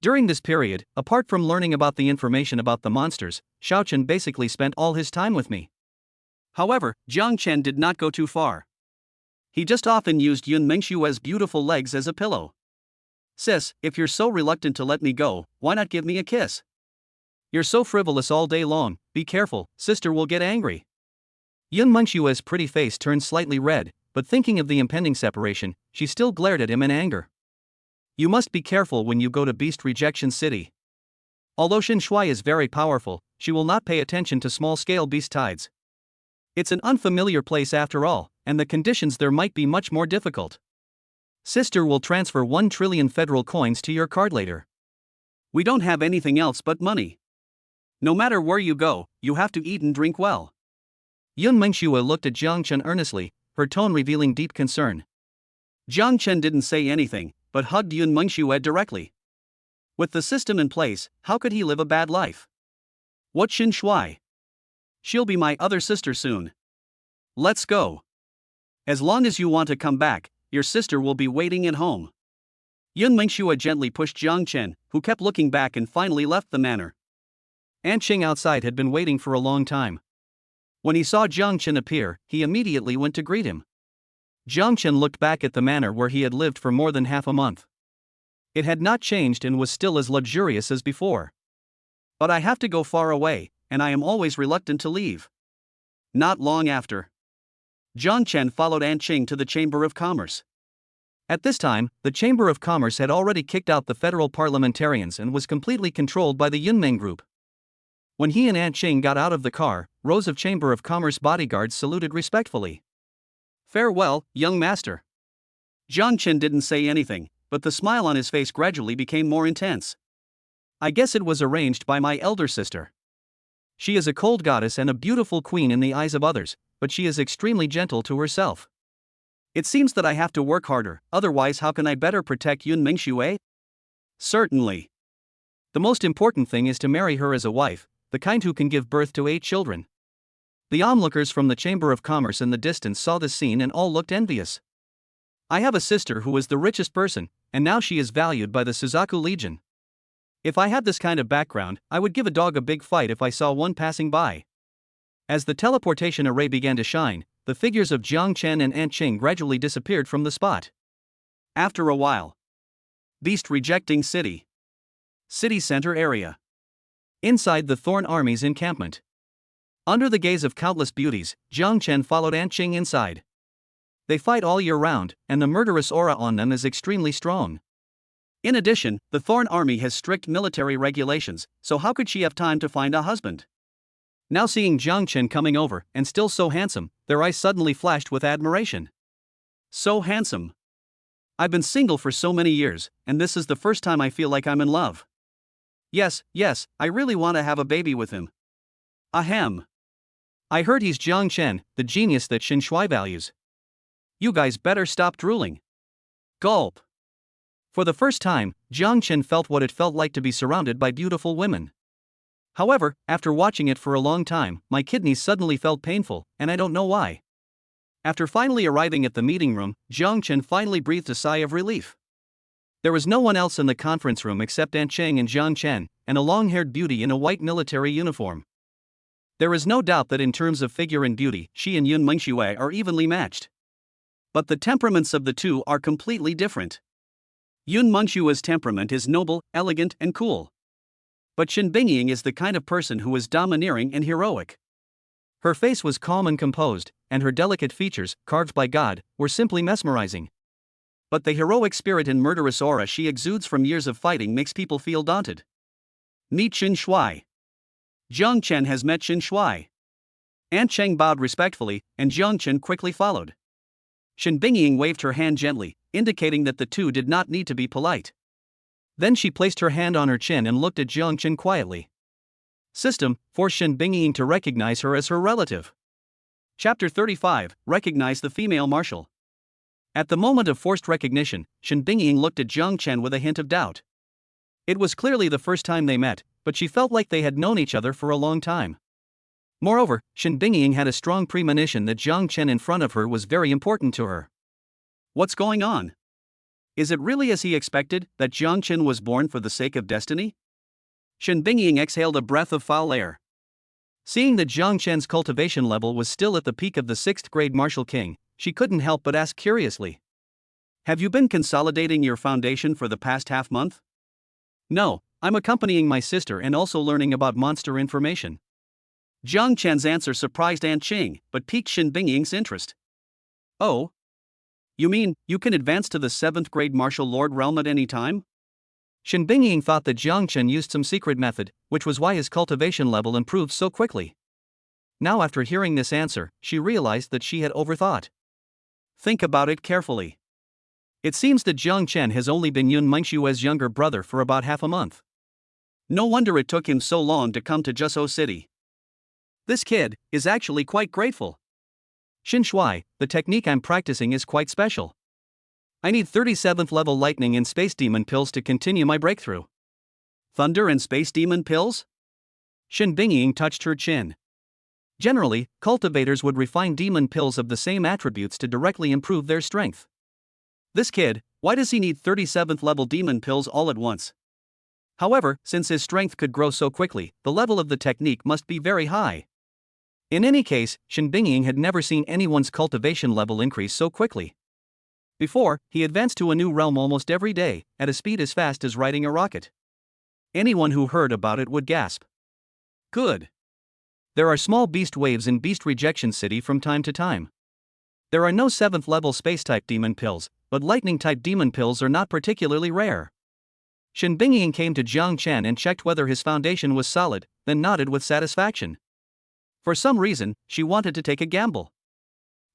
During this period, apart from learning about the information about the monsters, Xiao Chen basically spent all his time with me. However, Jiang Chen did not go too far. He just often used Yun Mengshue's beautiful legs as a pillow. Sis, if you're so reluctant to let me go, why not give me a kiss? You're so frivolous all day long, be careful, sister will get angry. Yun Mengshue's pretty face turned slightly red, but thinking of the impending separation, she still glared at him in anger. You must be careful when you go to Beast Rejection City. Although Xin Shuai is very powerful, she will not pay attention to small-scale beast tides. It's an unfamiliar place after all, and the conditions there might be much more difficult. Sister will transfer 1 trillion federal coins to your card later. We don't have anything else but money. No matter where you go, you have to eat and drink well. Yun Mengxue looked at Jiang Chen earnestly, her tone revealing deep concern. Jiang Chen didn't say anything, but hugged Yun Mengxue directly. With the system in place, how could he live a bad life? What Xin Shui? She'll be my other sister soon. Let's go. As long as you want to come back, your sister will be waiting at home. Yun Mengxue gently pushed Jiang Chen, who kept looking back and finally left the manor. An Qing outside had been waiting for a long time. When he saw Jiang Chen appear, he immediately went to greet him. Jiang Chen looked back at the manor where he had lived for more than half a month. It had not changed and was still as luxurious as before. But I have to go far away, and I am always reluctant to leave. Not long after, Jiang Chen followed An Qing to the Chamber of Commerce. At this time, the Chamber of Commerce had already kicked out the federal parliamentarians and was completely controlled by the Yunmeng group. When he and An Qing got out of the car, rows of Chamber of Commerce bodyguards saluted respectfully. Farewell, young master. Jiang Chen didn't say anything, but the smile on his face gradually became more intense. I guess it was arranged by my elder sister. She is a cold goddess and a beautiful queen in the eyes of others, but she is extremely gentle to herself. It seems that I have to work harder, otherwise how can I better protect Yun Mengxue? Certainly. The most important thing is to marry her as a wife, the kind who can give birth to 8 children. The onlookers from the Chamber of Commerce in the distance saw this scene and all looked envious. I have a sister who is the richest person, and now she is valued by the Suzaku Legion. If I had this kind of background, I would give a dog a big fight if I saw one passing by. As the teleportation array began to shine, the figures of Jiang Chen and An Qing gradually disappeared from the spot. After a while, Beast rejecting city. City center area. Inside the Thorn Army's encampment. Under the gaze of countless beauties, Jiang Chen followed An Qing inside. They fight all year round, and the murderous aura on them is extremely strong. In addition, the Thorn Army has strict military regulations, so how could she have time to find a husband? Now seeing Jiang Chen coming over, and still so handsome, their eyes suddenly flashed with admiration. So handsome. I've been single for so many years, and this is the first time I feel like I'm in love. Yes, I really want to have a baby with him. Ahem. I heard he's Jiang Chen, the genius that Xin Shui values. You guys better stop drooling. Gulp. For the first time, Jiang Chen felt what it felt like to be surrounded by beautiful women. However, after watching it for a long time, my kidneys suddenly felt painful, and I don't know why. After finally arriving at the meeting room, Jiang Chen finally breathed a sigh of relief. There was no one else in the conference room except An Qing and Jiang Chen, and a long-haired beauty in a white military uniform. There is no doubt that in terms of figure and beauty, she and Yun Mengxue are evenly matched. But the temperaments of the two are completely different. Yun Mengxue's temperament is noble, elegant, and cool. But Shen Bingying is the kind of person who is domineering and heroic. Her face was calm and composed, and her delicate features, carved by God, were simply mesmerizing. But the heroic spirit and murderous aura she exudes from years of fighting makes people feel daunted. Meet Xin Shui. Jiang Chen has met Xin Shui. An Qing bowed respectfully, and Jiang Chen quickly followed. Shen Bingying waved her hand gently, indicating that the two did not need to be polite. Then she placed her hand on her chin and looked at Jiang Chen quietly. System forced Shen Bingying to recognize her as her relative. Chapter 35, Recognize the female marshal. At the moment of forced recognition, Shen Bingying looked at Jiang Chen with a hint of doubt. It was clearly the first time they met, but she felt like they had known each other for a long time. Moreover, Shen Bingying had a strong premonition that Jiang Chen in front of her was very important to her. What's going on? Is it really as he expected, that Jiang Chen was born for the sake of destiny? Shen Bingying exhaled a breath of foul air. Seeing that Jiang Chen's cultivation level was still at the peak of the 6th grade martial king, she couldn't help but ask curiously. Have you been consolidating your foundation for the past half month? No, I'm accompanying my sister and also learning about monster information. Jiang Chen's answer surprised An Qing, but piqued Shen Bingying's interest. Oh? You mean, you can advance to the 7th grade martial lord realm at any time? Shin Bingying thought that Jiang Chen used some secret method, which was why his cultivation level improved so quickly. Now, after hearing this answer, she realized that she had overthought. Think about it carefully. It seems that Jiang Chen has only been Yun Mengshue's younger brother for about half a month. No wonder it took him so long to come to Jiuzhou City. This kid is actually quite grateful. Xin Shuai, the technique I'm practicing is quite special. I need 37th level lightning and space demon pills to continue my breakthrough. Thunder and space demon pills? Shin Bingying touched her chin. Generally, cultivators would refine demon pills of the same attributes to directly improve their strength. This kid, why does he need 37th level demon pills all at once? However, since his strength could grow so quickly, the level of the technique must be very high. In any case, Shin Bingying had never seen anyone's cultivation level increase so quickly. Before, he advanced to a new realm almost every day, at a speed as fast as riding a rocket. Anyone who heard about it would gasp. Good. There are small beast waves in Beast Rejection City from time to time. There are no 7th level space-type demon pills, but lightning-type demon pills are not particularly rare. Shin Bingying came to Jiang Chen and checked whether his foundation was solid, then nodded with satisfaction. For some reason, she wanted to take a gamble.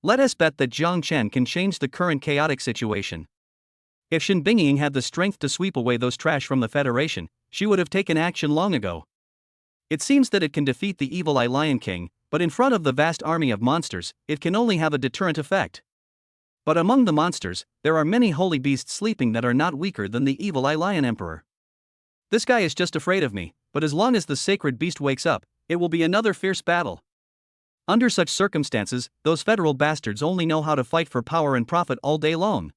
Let us bet that Jiang Chen can change the current chaotic situation. If Shin Bingying had the strength to sweep away those trash from the Federation, she would have taken action long ago. It seems that it can defeat the evil Eye Lion King, but in front of the vast army of monsters, it can only have a deterrent effect. But among the monsters, there are many holy beasts sleeping that are not weaker than the evil Eye Lion Emperor. This guy is just afraid of me, but as long as the sacred beast wakes up, it will be another fierce battle. Under such circumstances, those federal bastards only know how to fight for power and profit all day long.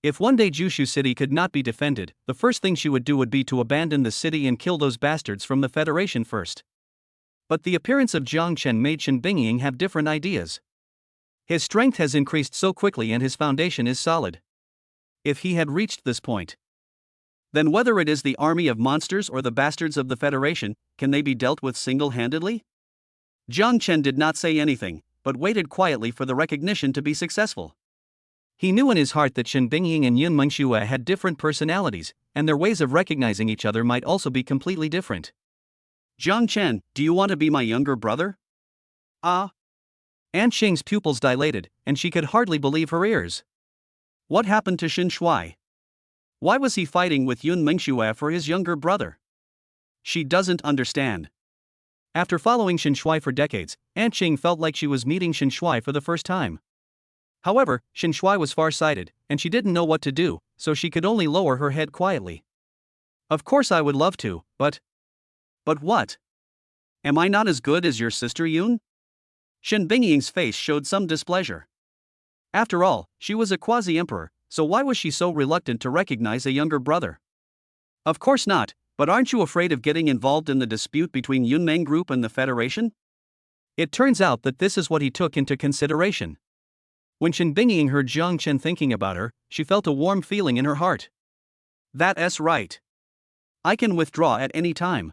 If one day Jiuzhou City could not be defended, the first thing she would do would be to abandon the city and kill those bastards from the Federation first. But the appearance of Jiang Chen made Shin Bingying have different ideas. His strength has increased so quickly and his foundation is solid. If he had reached this point, then whether it is the army of monsters or the bastards of the Federation, can they be dealt with single-handedly? Jiang Chen did not say anything, but waited quietly for the recognition to be successful. He knew in his heart that Shin Bingying and Yun Mengshue had different personalities, and their ways of recognizing each other might also be completely different. Jiang Chen, do you want to be my younger brother? Ah. Aunt Xing's pupils dilated, and she could hardly believe her ears. What happened to Xin Shuai? Why was he fighting with Yun Mengshue for his younger brother? She doesn't understand. After following Xin Shuai for decades, Aunt Xing felt like she was meeting Xin Shuai for the first time. However, Xin Shuai was far-sighted, and she didn't know what to do, so she could only lower her head quietly. Of course I would love to, but... But what? Am I not as good as your sister Yun? Shin Bingying's face showed some displeasure. After all, she was a quasi-emperor, so why was she so reluctant to recognize a younger brother? Of course not, but aren't you afraid of getting involved in the dispute between Yunmeng Group and the Federation? It turns out that this is what he took into consideration. When Shin Bingying heard Jiang Chen thinking about her, she felt a warm feeling in her heart. That's right. I can withdraw at any time.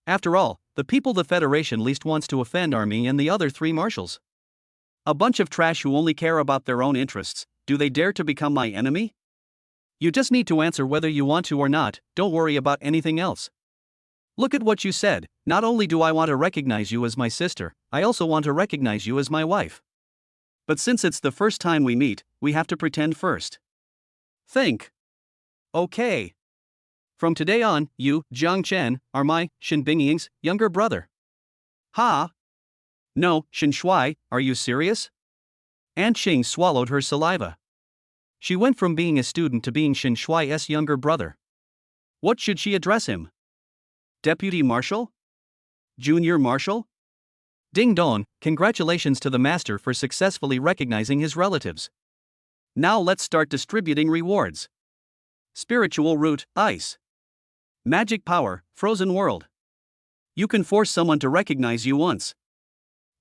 After all, the people the Federation least wants to offend are me and the other 3 marshals. A bunch of trash who only care about their own interests. Do they dare to become my enemy? You just need to answer whether you want to or not, don't worry about anything else. Look at what you said, not only do I want to recognize you as my sister, I also want to recognize you as my wife. But since it's the first time we meet, we have to pretend first. Think. Okay. From today on, you, Jiang Chen, are my, Shin Bingying's, younger brother. Ha? No, Xin Shuai, are you serious? Aunt Xing swallowed her saliva. She went from being a student to being Xin Shuai's younger brother. What should she address him? Deputy Marshal? Junior Marshal? Ding dong, congratulations to the master for successfully recognizing his relatives. Now let's start distributing rewards. Spiritual root, ice. Magic power, frozen world. You can force someone to recognize you once.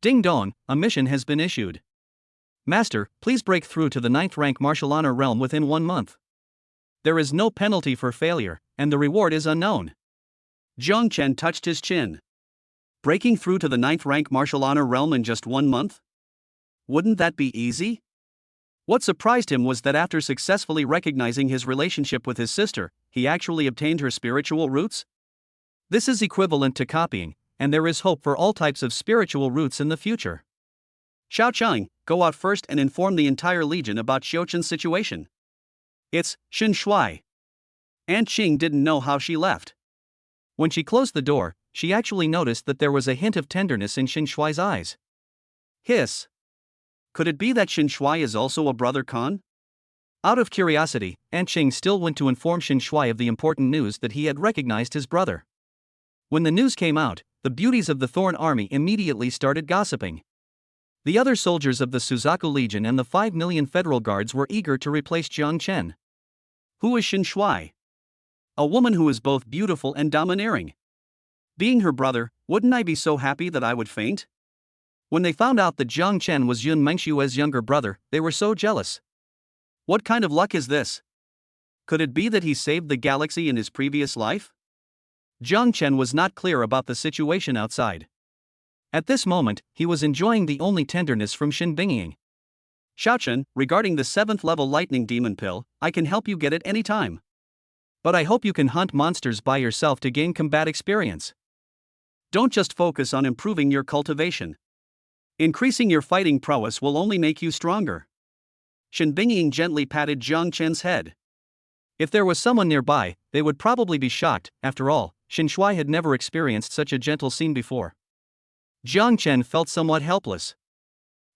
Ding dong, a mission has been issued. Master, please break through to the 9th rank martial honor realm within 1 month. There is no penalty for failure, and the reward is unknown. Jiang Chen touched his chin. Breaking through to the 9th rank martial honor realm in just 1 month? Wouldn't that be easy? What surprised him was that after successfully recognizing his relationship with his sister, he actually obtained her spiritual roots? This is equivalent to copying, and there is hope for all types of spiritual roots in the future. Xiao Chang, go out first and inform the entire legion about Xiuchen's situation. It's Xin Shui. Aunt Qing didn't know how she left. When she closed the door, she actually noticed that there was a hint of tenderness in Xin Shui's eyes. Hiss. Could it be that Xin Shui is also a brother Khan? Out of curiosity, Aunt Qing still went to inform Xin Shui of the important news that he had recognized his brother. When the news came out, the beauties of the Thorn Army immediately started gossiping. The other soldiers of the Suzaku Legion and the 5 million federal guards were eager to replace Jiang Chen. Who is Xin Shui? A woman who is both beautiful and domineering. Being her brother, wouldn't I be so happy that I would faint? When they found out that Jiang Chen was Yun Mengshue's younger brother, they were so jealous. What kind of luck is this? Could it be that he saved the galaxy in his previous life? Jiang Chen was not clear about the situation outside. At this moment, he was enjoying the only tenderness from Xin Bingying. Xiaochen, regarding the 7th level lightning demon pill, I can help you get it anytime. But I hope you can hunt monsters by yourself to gain combat experience. Don't just focus on improving your cultivation. Increasing your fighting prowess will only make you stronger. Xin Bingying gently patted Jiang Chen's head. If there was someone nearby, they would probably be shocked. After all, Xin Shui had never experienced such a gentle scene before. Jiang Chen felt somewhat helpless.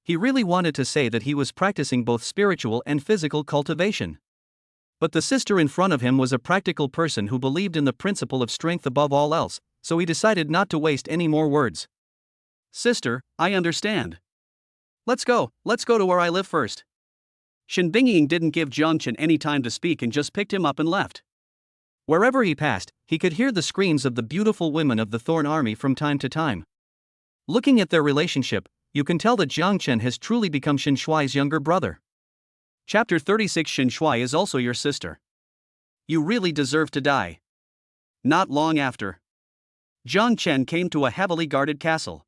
He really wanted to say that he was practicing both spiritual and physical cultivation. But the sister in front of him was a practical person who believed in the principle of strength above all else, so he decided not to waste any more words. Sister, I understand. Let's go to where I live first. Xin Bingying didn't give Jiang Chen any time to speak and just picked him up and left. Wherever he passed, he could hear the screams of the beautiful women of the Thorn Army from time to time. Looking at their relationship, you can tell that Jiang Chen has truly become Xin Shui's younger brother. Chapter 36 Xin Shui is also your sister. You really deserve to die. Not long after, Jiang Chen came to a heavily guarded castle.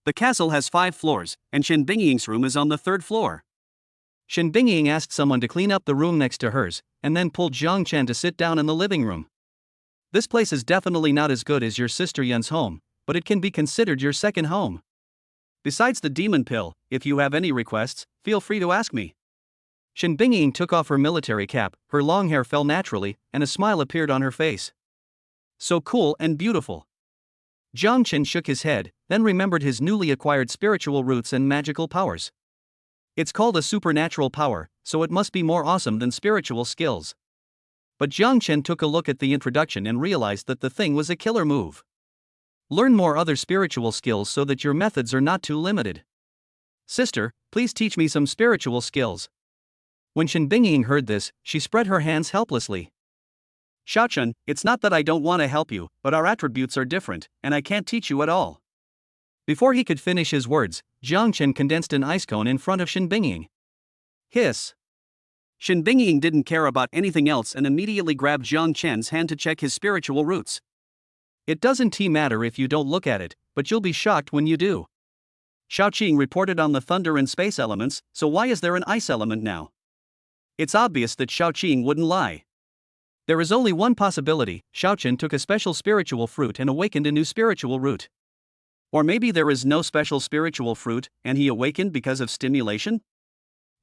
The castle has 5 floors, and Xin Bingying's room is on the 3rd floor. Xin Bingying asked someone to clean up the room next to hers, and then pulled Jiang Chen to sit down in the living room. This place is definitely not as good as your sister Yun's home, but it can be considered your second home. Besides the demon pill, if you have any requests, feel free to ask me. Xin Bingying took off her military cap, her long hair fell naturally, and a smile appeared on her face. So cool and beautiful. Jiang Chen shook his head, then remembered his newly acquired spiritual roots and magical powers. It's called a supernatural power, so it must be more awesome than spiritual skills. But Jiang Chen took a look at the introduction and realized that the thing was a killer move. Learn more other spiritual skills so that your methods are not too limited. Sister, please teach me some spiritual skills. When Xin Bingying heard this, she spread her hands helplessly. Xiaochen, it's not that I don't want to help you, but our attributes are different, and I can't teach you at all. Before he could finish his words, Jiang Chen condensed an ice cone in front of Xin Bingying. Hiss. Xin Bingying didn't care about anything else and immediately grabbed Jiang Chen's hand to check his spiritual roots. It doesn't matter if you don't look at it, but you'll be shocked when you do. Xiaoqing reported on the thunder and space elements, so why is there an ice element now? It's obvious that Xiaoqing wouldn't lie. There is only one possibility: Xiaochen took a special spiritual fruit and awakened a new spiritual root. Or maybe there is no special spiritual fruit, and he awakened because of stimulation?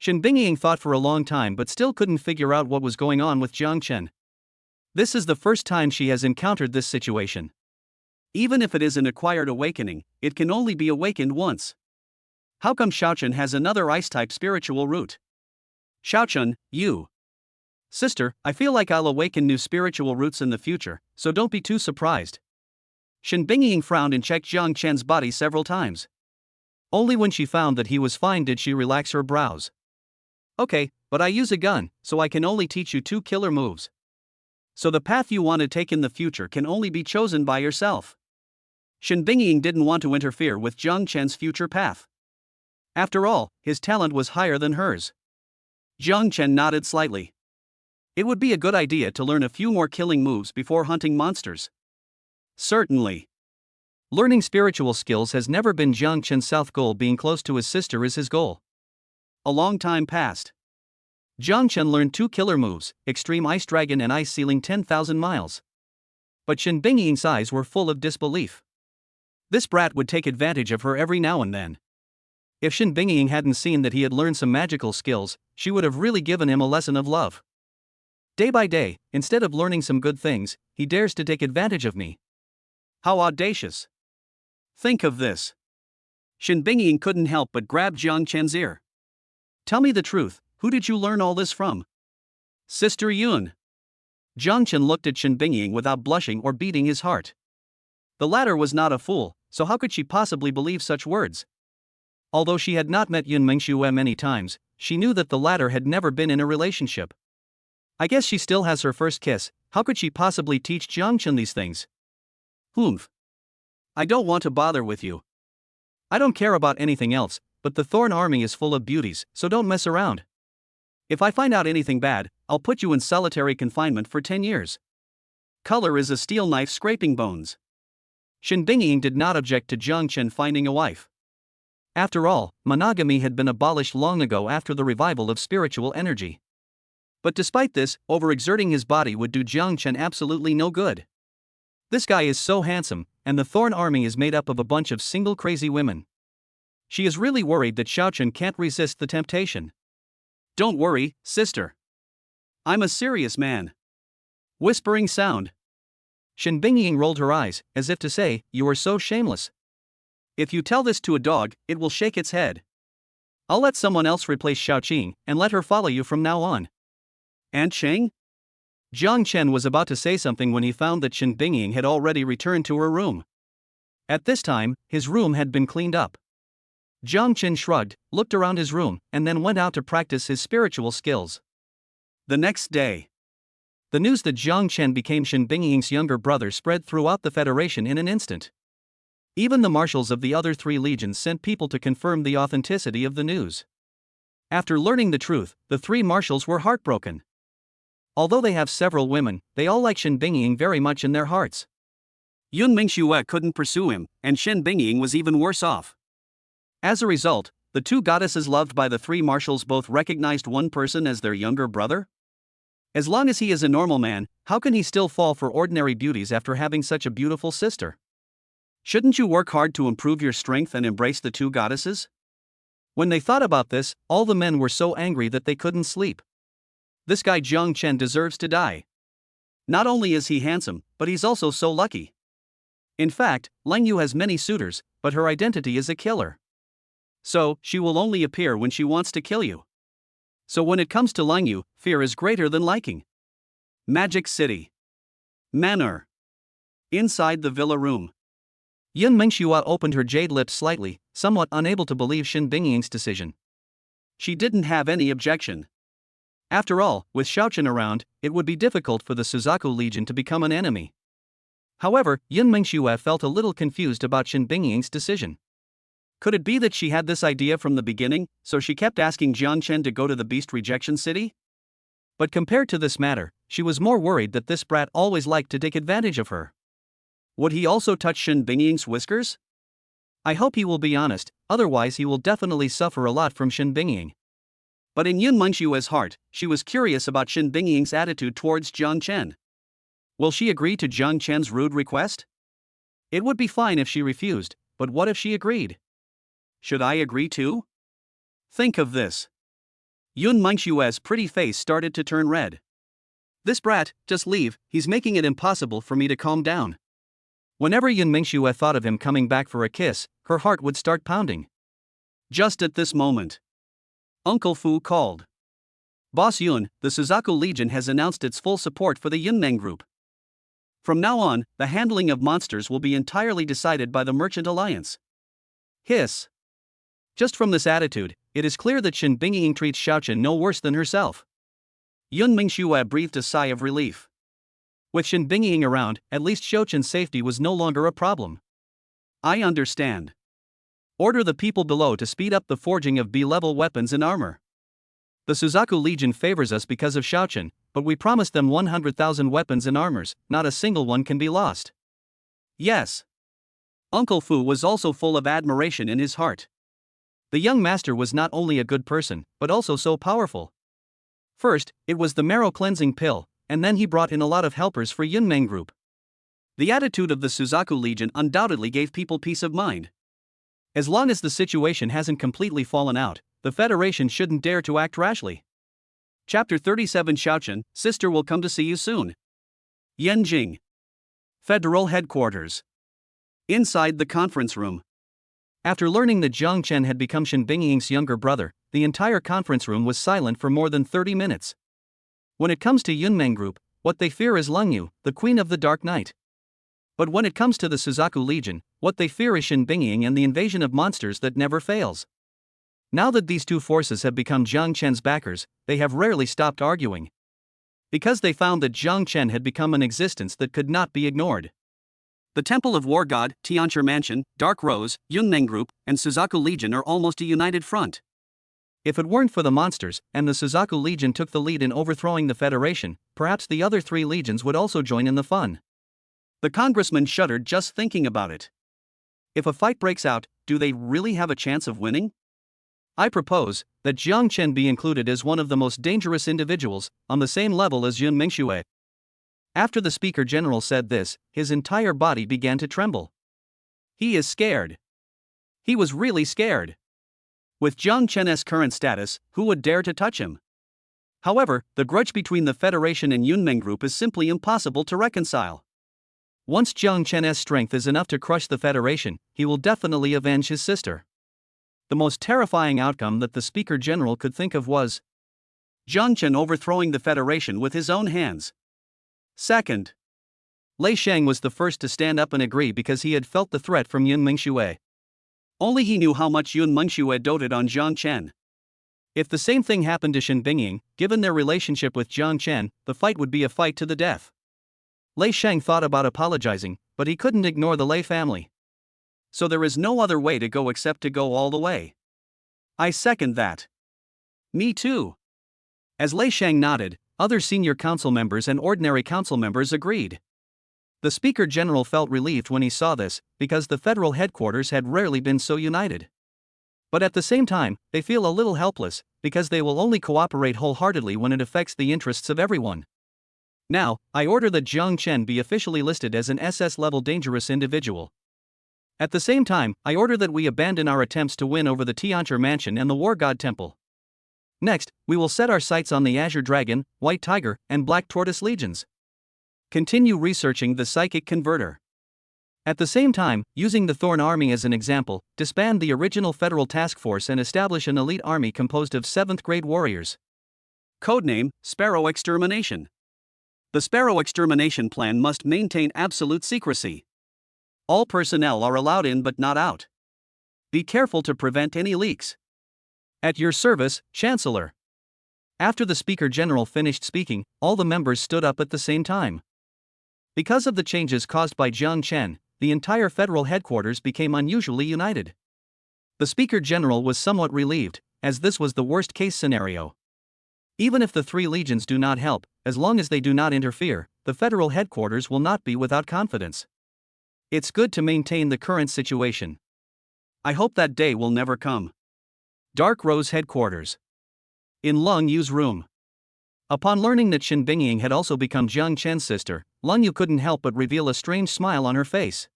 Xin Bingying thought for a long time but still couldn't figure out what was going on with Jiang Chen. This is the first time she has encountered this situation. Even if it is an acquired awakening, it can only be awakened once. How come Xiaochen has another ice-type spiritual root? Xiaochen, you. Sister, I feel like I'll awaken new spiritual roots in the future, so don't be too surprised. Xin Bingying frowned and checked Jiang Chen's body several times. Only when she found that he was fine did she relax her brows. Okay, but I use a gun, so I can only teach you 2 killer moves. So the path you want to take in the future can only be chosen by yourself. Xin Bingying didn't want to interfere with Jiang Chen's future path. After all, his talent was higher than hers. Jiang Chen nodded slightly. It would be a good idea to learn a few more killing moves before hunting monsters. Certainly. Learning spiritual skills has never been Jiang Chen's south goal. Being close to his sister is his goal. A long time passed. Jiang Chen learned 2 killer moves, Extreme Ice Dragon and Ice Ceiling 10,000 miles. But Shen Bingying's eyes were full of disbelief. This brat would take advantage of her every now and then. If Shen Bingying hadn't seen that he had learned some magical skills, she would have really given him a lesson of love. Day by day, instead of learning some good things, he dares to take advantage of me. How audacious. Think of this. Shen Bingying couldn't help but grab Jiang Chen's ear. Tell me the truth, who did you learn all this from? Sister Yun. Jiang Chen looked at Shen Bingying without blushing or beating his heart. The latter was not a fool, so how could she possibly believe such words? Although she had not met Yun Mengxue many times, she knew that the latter had never been in a relationship. I guess she still has her first kiss, how could she possibly teach Jiang Chen these things? Humph. I don't want to bother with you. I don't care about anything else, but the Thorn Army is full of beauties, so don't mess around. If I find out anything bad, I'll put you in solitary confinement for 10 years. Color is a steel knife scraping bones. Shen Bingying did not object to Jiang Chen finding a wife. After all, monogamy had been abolished long ago after the revival of spiritual energy. But despite this, overexerting his body would do Jiang Chen absolutely no good. This guy is so handsome, and the Thorn Army is made up of a bunch of single crazy women. She is really worried that Xiao Chen can't resist the temptation. Don't worry, sister. I'm a serious man. Whispering sound. Shen Bingying rolled her eyes, as if to say, you are so shameless. If you tell this to a dog, it will shake its head. I'll let someone else replace Xiao Qing, and let her follow you from now on. Aunt Cheng? Jiang Chen was about to say something when he found that Shen Bingying had already returned to her room. At this time, his room had been cleaned up. Jiang Chen shrugged, looked around his room, and then went out to practice his spiritual skills. The next day, the news that Jiang Chen became Shen Bingying's younger brother spread throughout the Federation in an instant. Even the marshals of the other 3 legions sent people to confirm the authenticity of the news. After learning the truth, the 3 marshals were heartbroken. Although they have several women, they all like Shen Bingying very much in their hearts. Yun Mingxue couldn't pursue him, and Shen Bingying was even worse off. As a result, the 2 goddesses loved by the 3 marshals both recognized one person as their younger brother? As long as he is a normal man, how can he still fall for ordinary beauties after having such a beautiful sister? Shouldn't you work hard to improve your strength and embrace the 2 goddesses? When they thought about this, all the men were so angry that they couldn't sleep. This guy Jiang Chen deserves to die. Not only is he handsome, but he's also so lucky. In fact, Lang Yu has many suitors, but her identity is a killer. So, she will only appear when she wants to kill you. So when it comes to Lang Yu, fear is greater than liking. Magic City. Manor. Inside the villa room. Yun Mengxue opened her jade lips slightly, somewhat unable to believe Shen Bingying's decision. She didn't have any objection. After all, with Xiao Chen around, it would be difficult for the Suzaku Legion to become an enemy. However, Yun Mengxue felt a little confused about Shen Bingying's decision. Could it be that she had this idea from the beginning, so she kept asking Jiang Chen to go to the Beast Rejection City? But compared to this matter, she was more worried that this brat always liked to take advantage of her. Would he also touch Shen Bingying's whiskers? I hope he will be honest, otherwise he will definitely suffer a lot from Shen Bingying. But in Yun Mengxue's heart, she was curious about Shen Bingying's attitude towards Jiang Chen. Will she agree to Jiang Chen's rude request? It would be fine if she refused, but what if she agreed? Should I agree too? Think of this. Yun Mengxue's pretty face started to turn red. This brat, just leave, he's making it impossible for me to calm down. Whenever Yun Mengxue thought of him coming back for a kiss, her heart would start pounding. Just at this moment, Uncle Fu called. Boss Yun, the Suzaku Legion has announced its full support for the Yunmeng group. From now on, the handling of monsters will be entirely decided by the Merchant Alliance. Hiss. Just from this attitude, it is clear that Shen Bingying treats Xiao Chen no worse than herself. Yun Mengxue breathed a sigh of relief. With Shen Bingying around, at least Xiao Chen's safety was no longer a problem. I understand. Order the people below to speed up the forging of B-level weapons and armor. The Suzaku Legion favors us because of Xiao Chen, but we promised them 100,000 weapons and armors, not a single one can be lost. Yes. Uncle Fu was also full of admiration in his heart. The young master was not only a good person, but also so powerful. First, it was the marrow cleansing pill, and then he brought in a lot of helpers for Yunmeng group. The attitude of the Suzaku Legion undoubtedly gave people peace of mind. As long as the situation hasn't completely fallen out, the Federation shouldn't dare to act rashly. Chapter 37 Xiaochen, sister will come to see you soon. Yanjing Federal Headquarters. Inside the conference room. After learning that Jiang Chen had become Shen Bingying's younger brother, the entire conference room was silent for more than 30 minutes. When it comes to Yunmeng Group, what they fear is Leng Yu, the Queen of the Dark Night. But when it comes to the Suzaku Legion, what they fear is Shen Bingying and the invasion of monsters that never fails. Now that these two forces have become Jiang Chen's backers, they have rarely stopped arguing. Because they found that Jiang Chen had become an existence that could not be ignored. The Temple of War God, Tianchi Mansion, Dark Rose, Yunmeng Group, and Suzaku Legion are almost a united front. If it weren't for the monsters, and the Suzaku Legion took the lead in overthrowing the Federation, perhaps the other three legions would also join in the fun. The congressman shuddered just thinking about it. If a fight breaks out, do they really have a chance of winning? I propose that Jiang Chen be included as one of the most dangerous individuals, on the same level as Yun Mingxue. After the Speaker General said this, his entire body began to tremble. He is scared. He was really scared. With Jiang Chen's current status, who would dare to touch him? However, the grudge between the Federation and Yunmeng Group is simply impossible to reconcile. Once Jiang Chen's strength is enough to crush the Federation, he will definitely avenge his sister. The most terrifying outcome that the Speaker General could think of was Jiang Chen overthrowing the Federation with his own hands. Second, Lei Sheng was the first to stand up and agree because he had felt the threat from Yun Mingxue. Only he knew how much Yun Mingxue doted on Jiang Chen. If the same thing happened to Shen Bingying, given their relationship with Jiang Chen, the fight would be a fight to the death. Lei Sheng thought about apologizing, but he couldn't ignore the Lei family. So there is no other way to go except to go all the way. I second that. Me too. As Lei Sheng nodded, other senior council members and ordinary council members agreed. The Speaker General felt relieved when he saw this, because the federal headquarters had rarely been so united. But at the same time, they feel a little helpless, because they will only cooperate wholeheartedly when it affects the interests of everyone. Now, I order that Jiang Chen be officially listed as an SS-level dangerous individual. At the same time, I order that we abandon our attempts to win over the Tianchi Mansion and the War God Temple. Next, we will set our sights on the Azure Dragon, White Tiger, and Black Tortoise legions. Continue researching the Psychic Converter. At the same time, using the Thorn Army as an example, disband the original Federal Task Force and establish an elite army composed of 7th-grade warriors. Codename, Sparrow Extermination. The Sparrow Extermination plan must maintain absolute secrecy. All personnel are allowed in but not out. Be careful to prevent any leaks. At your service, Chancellor. After the Speaker General finished speaking, all the members stood up at the same time. Because of the changes caused by Jiang Chen, the entire federal headquarters became unusually united. The Speaker General was somewhat relieved, as this was the worst-case scenario. Even if the three legions do not help, as long as they do not interfere, the federal headquarters will not be without confidence. It's good to maintain the current situation. I hope that day will never come. Dark Rose Headquarters. In Leng Yu's room. Upon learning that Shen Bingying had also become Jiang Chen's sister, Leng Yu couldn't help but reveal a strange smile on her face.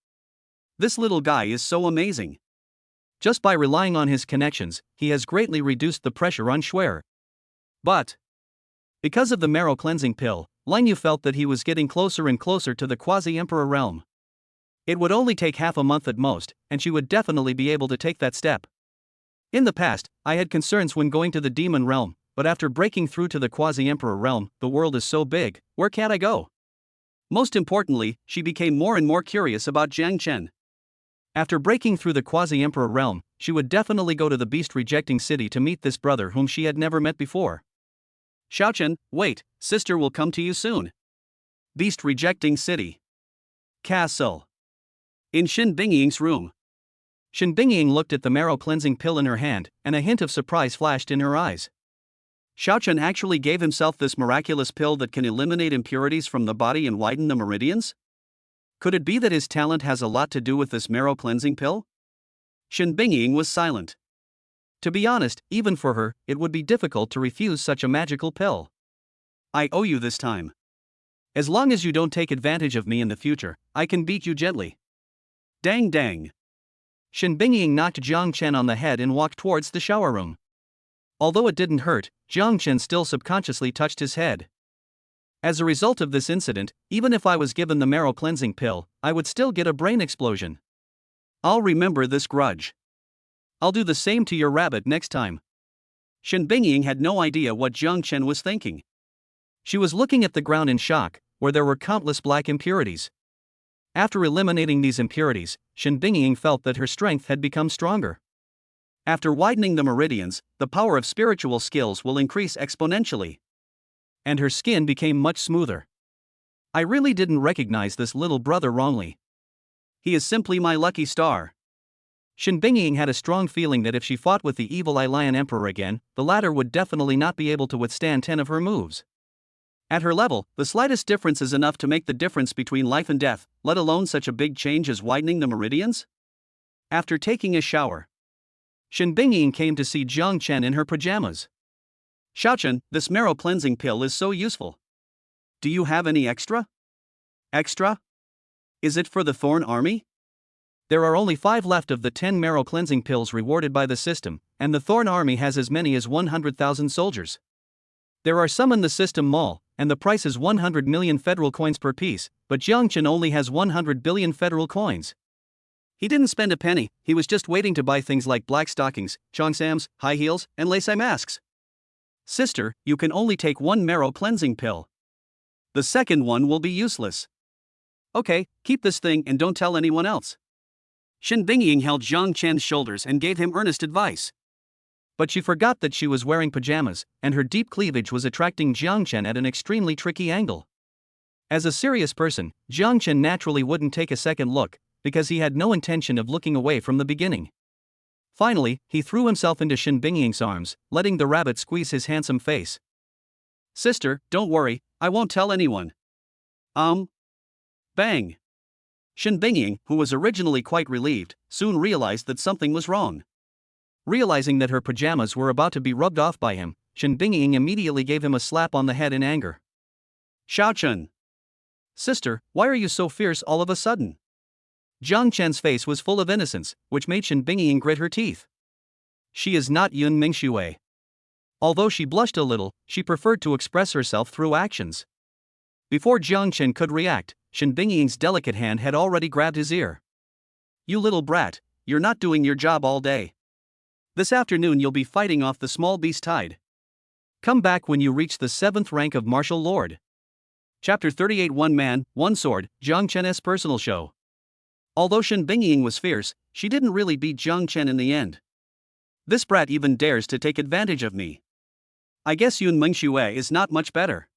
This little guy is so amazing. Just by relying on his connections, he has greatly reduced the pressure on Schwer. But because of the marrow cleansing pill, Leng Yu felt that he was getting closer and closer to the quasi-emperor realm. It would only take half a month at most, and she would definitely be able to take that step. In the past, I had concerns when going to the demon realm, but after breaking through to the quasi-emperor realm, the world is so big, where can't I go? Most importantly, she became more and more curious about Jiang Chen. After breaking through the quasi-emperor realm, she would definitely go to the beast-rejecting city to meet this brother whom she had never met before. Xiaochen, wait, sister will come to you soon. Beast-rejecting city. Castle. In Shen Bingying's room. Shen Bingying looked at the marrow-cleansing pill in her hand, and a hint of surprise flashed in her eyes. Xiaochen actually gave himself this miraculous pill that can eliminate impurities from the body and widen the meridians? Could it be that his talent has a lot to do with this marrow-cleansing pill? Shen Bingying was silent. To be honest, even for her, it would be difficult to refuse such a magical pill. I owe you this time. As long as you don't take advantage of me in the future, I can beat you gently. Dang dang. Shin Bingying knocked Jiang Chen on the head and walked towards the shower room. Although it didn't hurt, Jiang Chen still subconsciously touched his head. As a result of this incident, even if I was given the marrow cleansing pill, I would still get a brain explosion. I'll remember this grudge. I'll do the same to your rabbit next time. Shin Bingying had no idea what Jiang Chen was thinking. She was looking at the ground in shock, where there were countless black impurities. After eliminating these impurities, Shin Bingying felt that her strength had become stronger. After widening the meridians, the power of spiritual skills will increase exponentially. And her skin became much smoother. I really didn't recognize this little brother wrongly. He is simply my lucky star. Shin Bingying had a strong feeling that if she fought with the evil Eye Lion Emperor again, the latter would definitely not be able to withstand 10 of her moves. At her level, the slightest difference is enough to make the difference between life and death, let alone such a big change as widening the meridians. After taking a shower, Shin Bingying came to see Jiang Chen in her pajamas. Xiaochen, this marrow cleansing pill is so useful. Do you have any extra? Extra? Is it for the Thorn Army? There are only 5 left of the 10 marrow cleansing pills rewarded by the system, and the Thorn Army has as many as 100,000 soldiers. There are some in the system mall, and the price is 100 million federal coins per piece, but Jiang Chen only has 100 billion federal coins. He didn't spend a penny, he was just waiting to buy things like black stockings, cheongsams, high heels, and lace-eye masks. Sister, you can only take 1 marrow cleansing pill. The second one will be useless. Okay, keep this thing and don't tell anyone else. Shin Bingying held Jiang Chen's shoulders and gave him earnest advice. But she forgot that she was wearing pajamas, and her deep cleavage was attracting Jiang Chen at an extremely tricky angle. As a serious person, Jiang Chen naturally wouldn't take a second look, because he had no intention of looking away from the beginning. Finally, he threw himself into Shin Bingying's arms, letting the rabbit squeeze his handsome face. Sister, don't worry, I won't tell anyone. Bang. Shin Bingying, who was originally quite relieved, soon realized that something was wrong. Realizing that her pajamas were about to be rubbed off by him, Shin Bingying immediately gave him a slap on the head in anger. Xiaochen. Sister, why are you so fierce all of a sudden? Jiang Chen's face was full of innocence, which made Shin Bingying grit her teeth. She is not Yun Mingxue. Although she blushed a little, she preferred to express herself through actions. Before Jiang Chen could react, Shin Bingying's delicate hand had already grabbed his ear. You little brat, you're not doing your job all day. This afternoon you'll be fighting off the small beast tide. Come back when you reach the 7th rank of Martial Lord. Chapter 38 One Man, One Sword, Jiang Chen's personal show. Although Shin Bingying was fierce, she didn't really beat Jiang Chen in the end. This brat even dares to take advantage of me. I guess Yun Mingxue is not much better.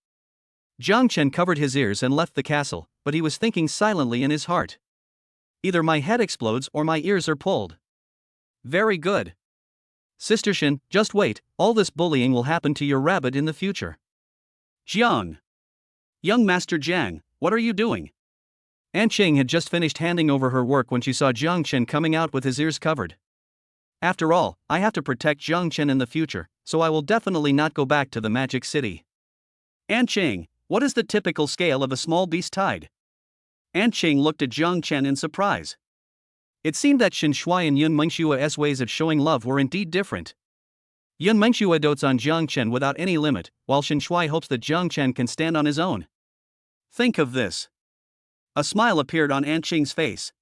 Jiang Chen covered his ears and left the castle, but he was thinking silently in his heart. Either my head explodes or my ears are pulled. Very good. Sister Shin, just wait, all this bullying will happen to your rabbit in the future. Jiang. Young Master Jiang, what are you doing? Aunt Qing had just finished handing over her work when she saw Jiang Chen coming out with his ears covered. After all, I have to protect Jiang Chen in the future, so I will definitely not go back to the Magic City. Aunt Qing, what is the typical scale of a small beast tide? Aunt Qing looked at Jiang Chen in surprise. It seemed that Shin Shui and Yun Mengshua's ways of showing love were indeed different. Yun Mengshua dotes on Jiang Chen without any limit, while Shin Shui hopes that Jiang Chen can stand on his own. Think of this. A smile appeared on Aunt Qing's face.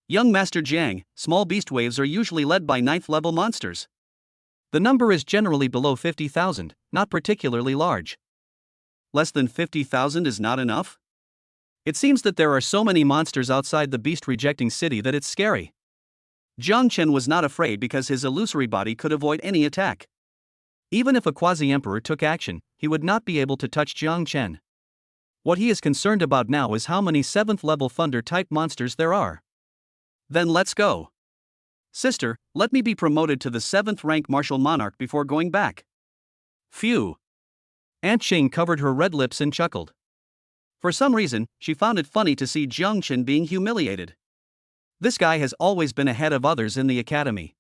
Young Master Jiang, small beast waves are usually led by 9th level monsters. The number is generally below 50,000, not particularly large. Less than 50,000 is not enough? It seems that there are so many monsters outside the beast-rejecting city that it's scary. Jiang Chen was not afraid because his illusory body could avoid any attack. Even if a quasi-emperor took action, he would not be able to touch Jiang Chen. What he is concerned about now is how many 7th-level thunder-type monsters there are. Then let's go. Sister, let me be promoted to the 7th rank martial monarch before going back. Phew. Aunt Qing covered her red lips and chuckled. For some reason, she found it funny to see Jiang Chen being humiliated. This guy has always been ahead of others in the academy.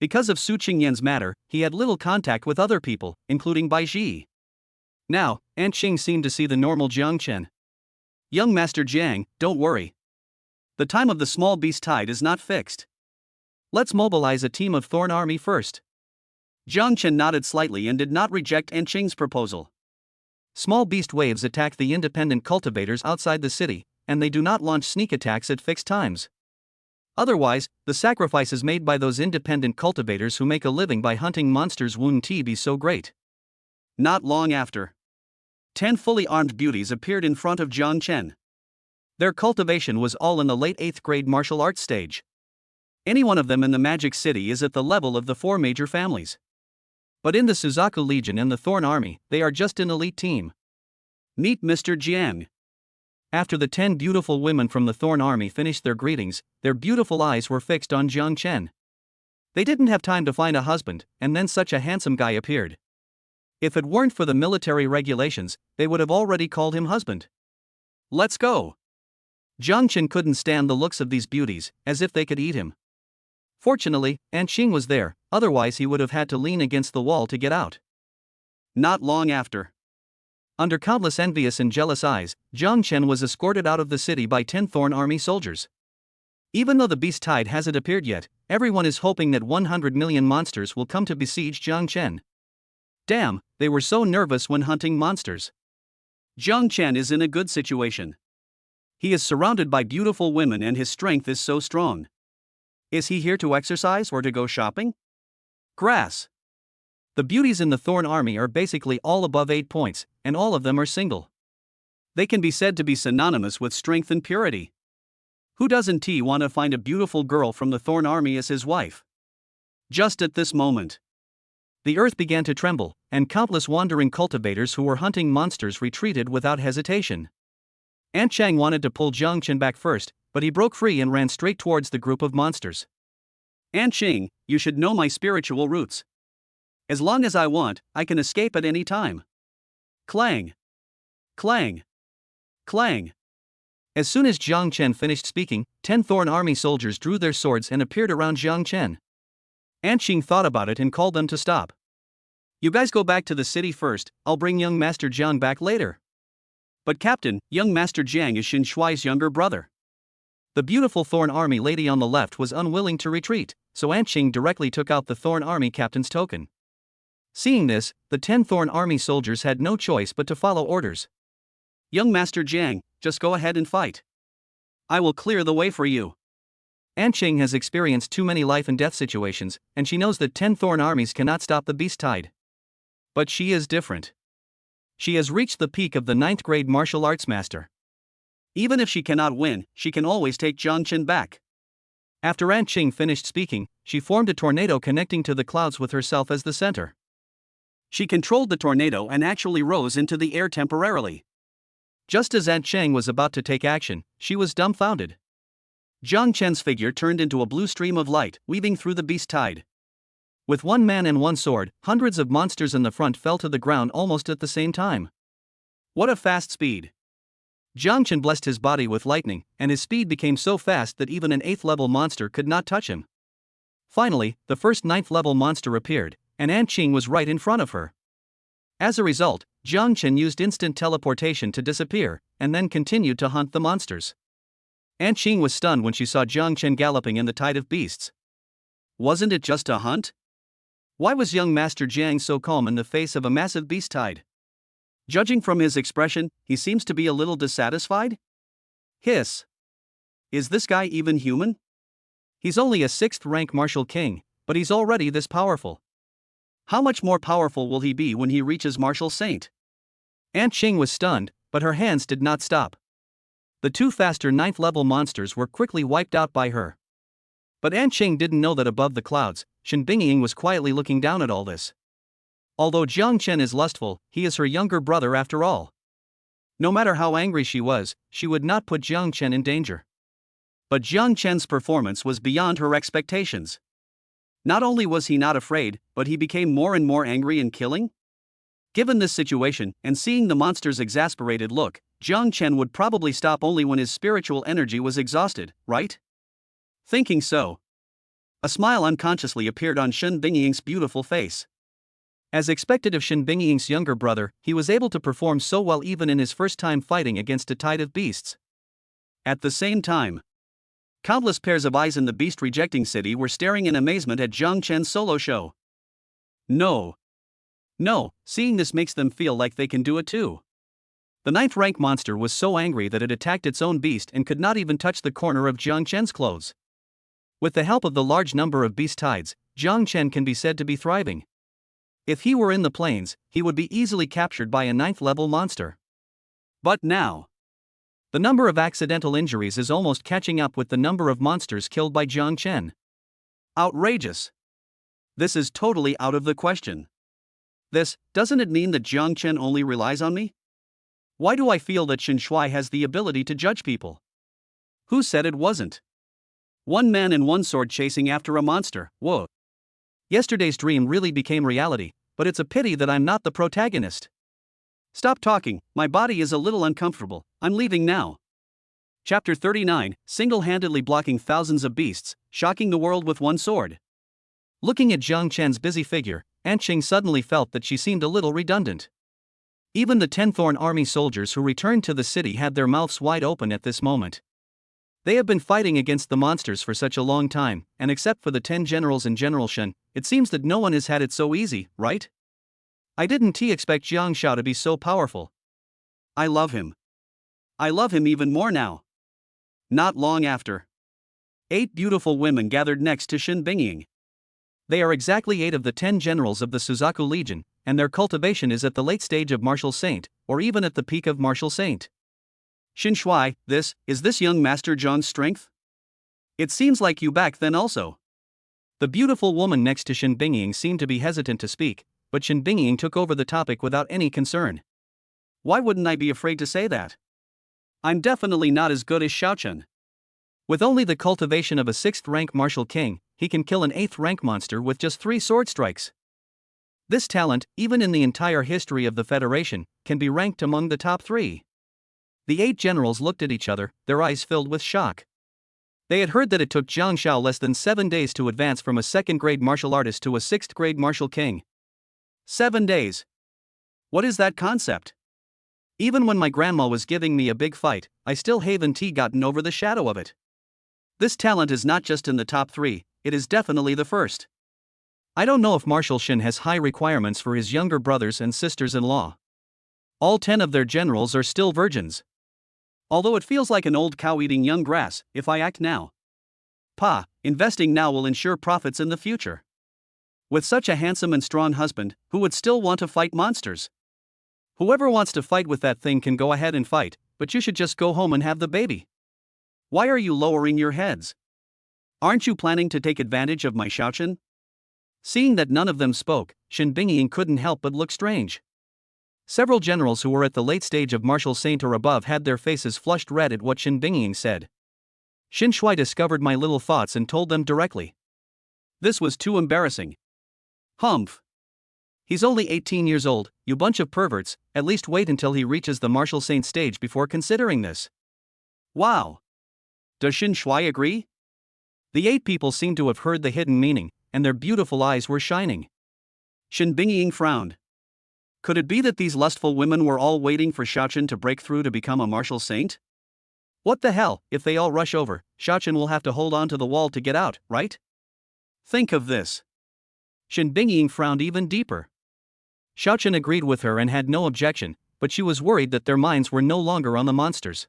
Because of Su Qingyan's matter, he had little contact with other people, including Bai Ji. Now, Aunt Qing seemed to see the normal Jiang Chen. Young Master Jiang, don't worry. The time of the small beast tide is not fixed. Let's mobilize a team of Thorn Army first. Jiang Chen nodded slightly and did not reject Aunt Qing's proposal. Small beast waves attack the independent cultivators outside the city, and they do not launch sneak attacks at fixed times. Otherwise, the sacrifices made by those independent cultivators who make a living by hunting monsters wouldn't be so great. Not long after, 10 fully armed beauties appeared in front of Jiang Chen. Their cultivation was all in the late 8th grade martial arts stage. Any one of them in the Magic City is at the level of the 4 major families. But in the Suzaku Legion and the Thorn Army, they are just an elite team. Meet Mr. Jiang. After the 10 beautiful women from the Thorn Army finished their greetings, their beautiful eyes were fixed on Jiang Chen. They didn't have time to find a husband, and then such a handsome guy appeared. If it weren't for the military regulations, they would have already called him husband. Let's go. Jiang Chen couldn't stand the looks of these beauties, as if they could eat him. Fortunately, Aunt Qing was there, otherwise he would have had to lean against the wall to get out. Not long after. Under countless envious and jealous eyes, Jiang Chen was escorted out of the city by 10 Thorn Army soldiers. Even though the beast tide hasn't appeared yet, everyone is hoping that 100 million monsters will come to besiege Jiang Chen. Damn, they were so nervous when hunting monsters. Jiang Chen is in a good situation. He is surrounded by beautiful women and his strength is so strong. Is he here to exercise or to go shopping? Grass. The beauties in the Thorn Army are basically all above 8 points, and all of them are single. They can be said to be synonymous with strength and purity. Who doesn't want to find a beautiful girl from the Thorn Army as his wife? Just at this moment, the earth began to tremble, and countless wandering cultivators who were hunting monsters retreated without hesitation. Aunt Chang wanted to pull Jiang Chen back first, but he broke free and ran straight towards the group of monsters. Aunt Qing, you should know my spiritual roots. As long as I want, I can escape at any time. Clang! Clang! Clang! As soon as Jiang Chen finished speaking, 10 Thorn Army soldiers drew their swords and appeared around Jiang Chen. Aunt Qing thought about it and called them to stop. You guys go back to the city first, I'll bring young Master Jiang back later. But Captain, young Master Jiang is Xin Shuai's younger brother. The beautiful Thorn Army lady on the left was unwilling to retreat, so Aunt Qing directly took out the Thorn Army captain's token. Seeing this, the 10 Thorn Army soldiers had no choice but to follow orders. Young Master Jiang, just go ahead and fight. I will clear the way for you. Aunt Qing has experienced too many life and death situations, and she knows that 10 Thorn Armies cannot stop the beast tide. But she is different. She has reached the peak of the 9th grade martial arts master. Even if she cannot win, she can always take Jiang Chen back. After Aunt Qing finished speaking, she formed a tornado connecting to the clouds with herself as the center. She controlled the tornado and actually rose into the air temporarily. Just as Aunt Chang was about to take action, she was dumbfounded. Jiang Chen's figure turned into a blue stream of light, weaving through the beast tide. With one man and one sword, hundreds of monsters in the front fell to the ground almost at the same time. What a fast speed! Jiang Chen blessed his body with lightning, and his speed became so fast that even an 8th level monster could not touch him. Finally, the first 9th level monster appeared, and Aunt Qing was right in front of her. As a result, Jiang Chen used instant teleportation to disappear, and then continued to hunt the monsters. Aunt Qing was stunned when she saw Jiang Chen galloping in the tide of beasts. Wasn't it just a hunt? Why was young Master Jiang so calm in the face of a massive beast tide? Judging from his expression, he seems to be a little dissatisfied? Hiss. Is this guy even human? He's only a 6th rank martial king, but he's already this powerful. How much more powerful will he be when he reaches martial saint? Aunt Qing was stunned, but her hands did not stop. The 2 faster 9th level monsters were quickly wiped out by her. But Aunt Qing didn't know that above the clouds, Shen Bingying was quietly looking down at all this. Although Jiang Chen is lustful, he is her younger brother after all. No matter how angry she was, she would not put Jiang Chen in danger. But Jiang Chen's performance was beyond her expectations. Not only was he not afraid, but he became more and more angry and killing? Given this situation, and seeing the monster's exasperated look, Jiang Chen would probably stop only when his spiritual energy was exhausted, right? Thinking so, A smile unconsciously appeared on Shen Bingying's beautiful face. As expected of Shen Bingying's younger brother, he was able to perform so well even in his first time fighting against a tide of beasts. At the same time, countless pairs of eyes in the beast-rejecting city were staring in amazement at Zhang Chen's solo show. No, seeing this makes them feel like they can do it too. The 9th rank monster was so angry that it attacked its own beast and could not even touch the corner of Zhang Chen's clothes. With the help of the large number of beast tides, Zhang Chen can be said to be thriving. If he were in the plains, he would be easily captured by a 9th level monster. But now, the number of accidental injuries is almost catching up with the number of monsters killed by Zhang Chen. Outrageous. This is totally out of the question. Doesn't it mean that Zhang Chen only relies on me? Why do I feel that Shen Shuai has the ability to judge people? Who said it wasn't? One man and one sword chasing after a monster, whoa. Yesterday's dream really became reality, but it's a pity that I'm not the protagonist. Stop talking, my body is a little uncomfortable, I'm leaving now. Chapter 39, single-handedly blocking thousands of beasts, shocking the world with one sword. Looking at Zhang Chen's busy figure, Anqing suddenly felt that she seemed a little redundant. Even the 10 Thorn Army soldiers who returned to the city had their mouths wide open at this moment. They have been fighting against the monsters for such a long time, and except for the 10 generals and General Shen, it seems that no one has had it so easy, right? I didn't expect Jiang Shao to be so powerful. I love him. I love him even more now. Not long after, 8 beautiful women gathered next to Shen Bingying. They are exactly 8 of the 10 generals of the Suzaku Legion, and their cultivation is at the late stage of Martial Saint, or even at the peak of Martial Saint. Shen Shuai, is this young Master Zhang's strength? It seems like you back then also. The beautiful woman next to Shen Bingying seemed to be hesitant to speak, but Shen Bingying took over the topic without any concern. Why wouldn't I be afraid to say that? I'm definitely not as good as Xiaochen. With only the cultivation of a 6th rank martial king, he can kill an 8th rank monster with just 3 sword strikes. This talent, even in the entire history of the Federation, can be ranked among the top 3. The 8 generals looked at each other, their eyes filled with shock. They had heard that it took Jiang Shao less than 7 days to advance from a 2nd-grade martial artist to a 6th-grade martial king. 7 days? What is that concept? Even when my grandma was giving me a big fight, I still haven't gotten over the shadow of it. This talent is not just in the top 3, it is definitely the first. I don't know if Marshal Shen has high requirements for his younger brothers and sisters-in-law. All 10 of their generals are still virgins. Although it feels like an old cow eating young grass, if I act now. Investing now will ensure profits in the future. With such a handsome and strong husband, who would still want to fight monsters? Whoever wants to fight with that thing can go ahead and fight, but you should just go home and have the baby. Why are you lowering your heads? Aren't you planning to take advantage of my Xiaochen? Seeing that none of them spoke, Shen Bingying couldn't help but look strange. Several generals who were at the late stage of Martial Saint or above had their faces flushed red at what Shen Bingying said. Shen Shuai discovered my little thoughts and told them directly. This was too embarrassing. Humph. He's only 18 years old, you bunch of perverts, at least wait until he reaches the Martial Saint stage before considering this. Wow. Does Shen Shuai agree? The 8 people seemed to have heard the hidden meaning, and their beautiful eyes were shining. Shen Bingying frowned. Could it be that these lustful women were all waiting for Xiaochen to break through to become a martial saint? What the hell, if they all rush over, Xiaochen will have to hold on to the wall to get out, right? Think of this. Shen Bingying frowned even deeper. Xiaochen agreed with her and had no objection, but she was worried that their minds were no longer on the monsters.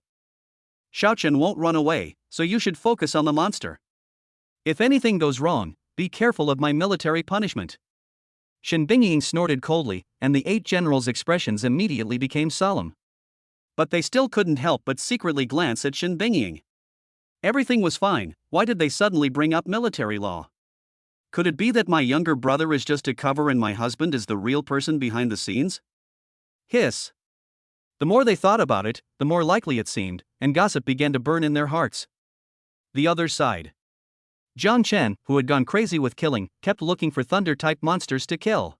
Xiaochen won't run away, so you should focus on the monster. If anything goes wrong, be careful of my military punishment. Shen Bingying snorted coldly, and the 8 generals' expressions immediately became solemn. But they still couldn't help but secretly glance at Shen Bingying. Everything was fine, why did they suddenly bring up military law? Could it be that my younger brother is just a cover and my husband is the real person behind the scenes? Hiss. The more they thought about it, the more likely it seemed, and gossip began to burn in their hearts. The other side. Zhang Chen, who had gone crazy with killing, kept looking for thunder-type monsters to kill.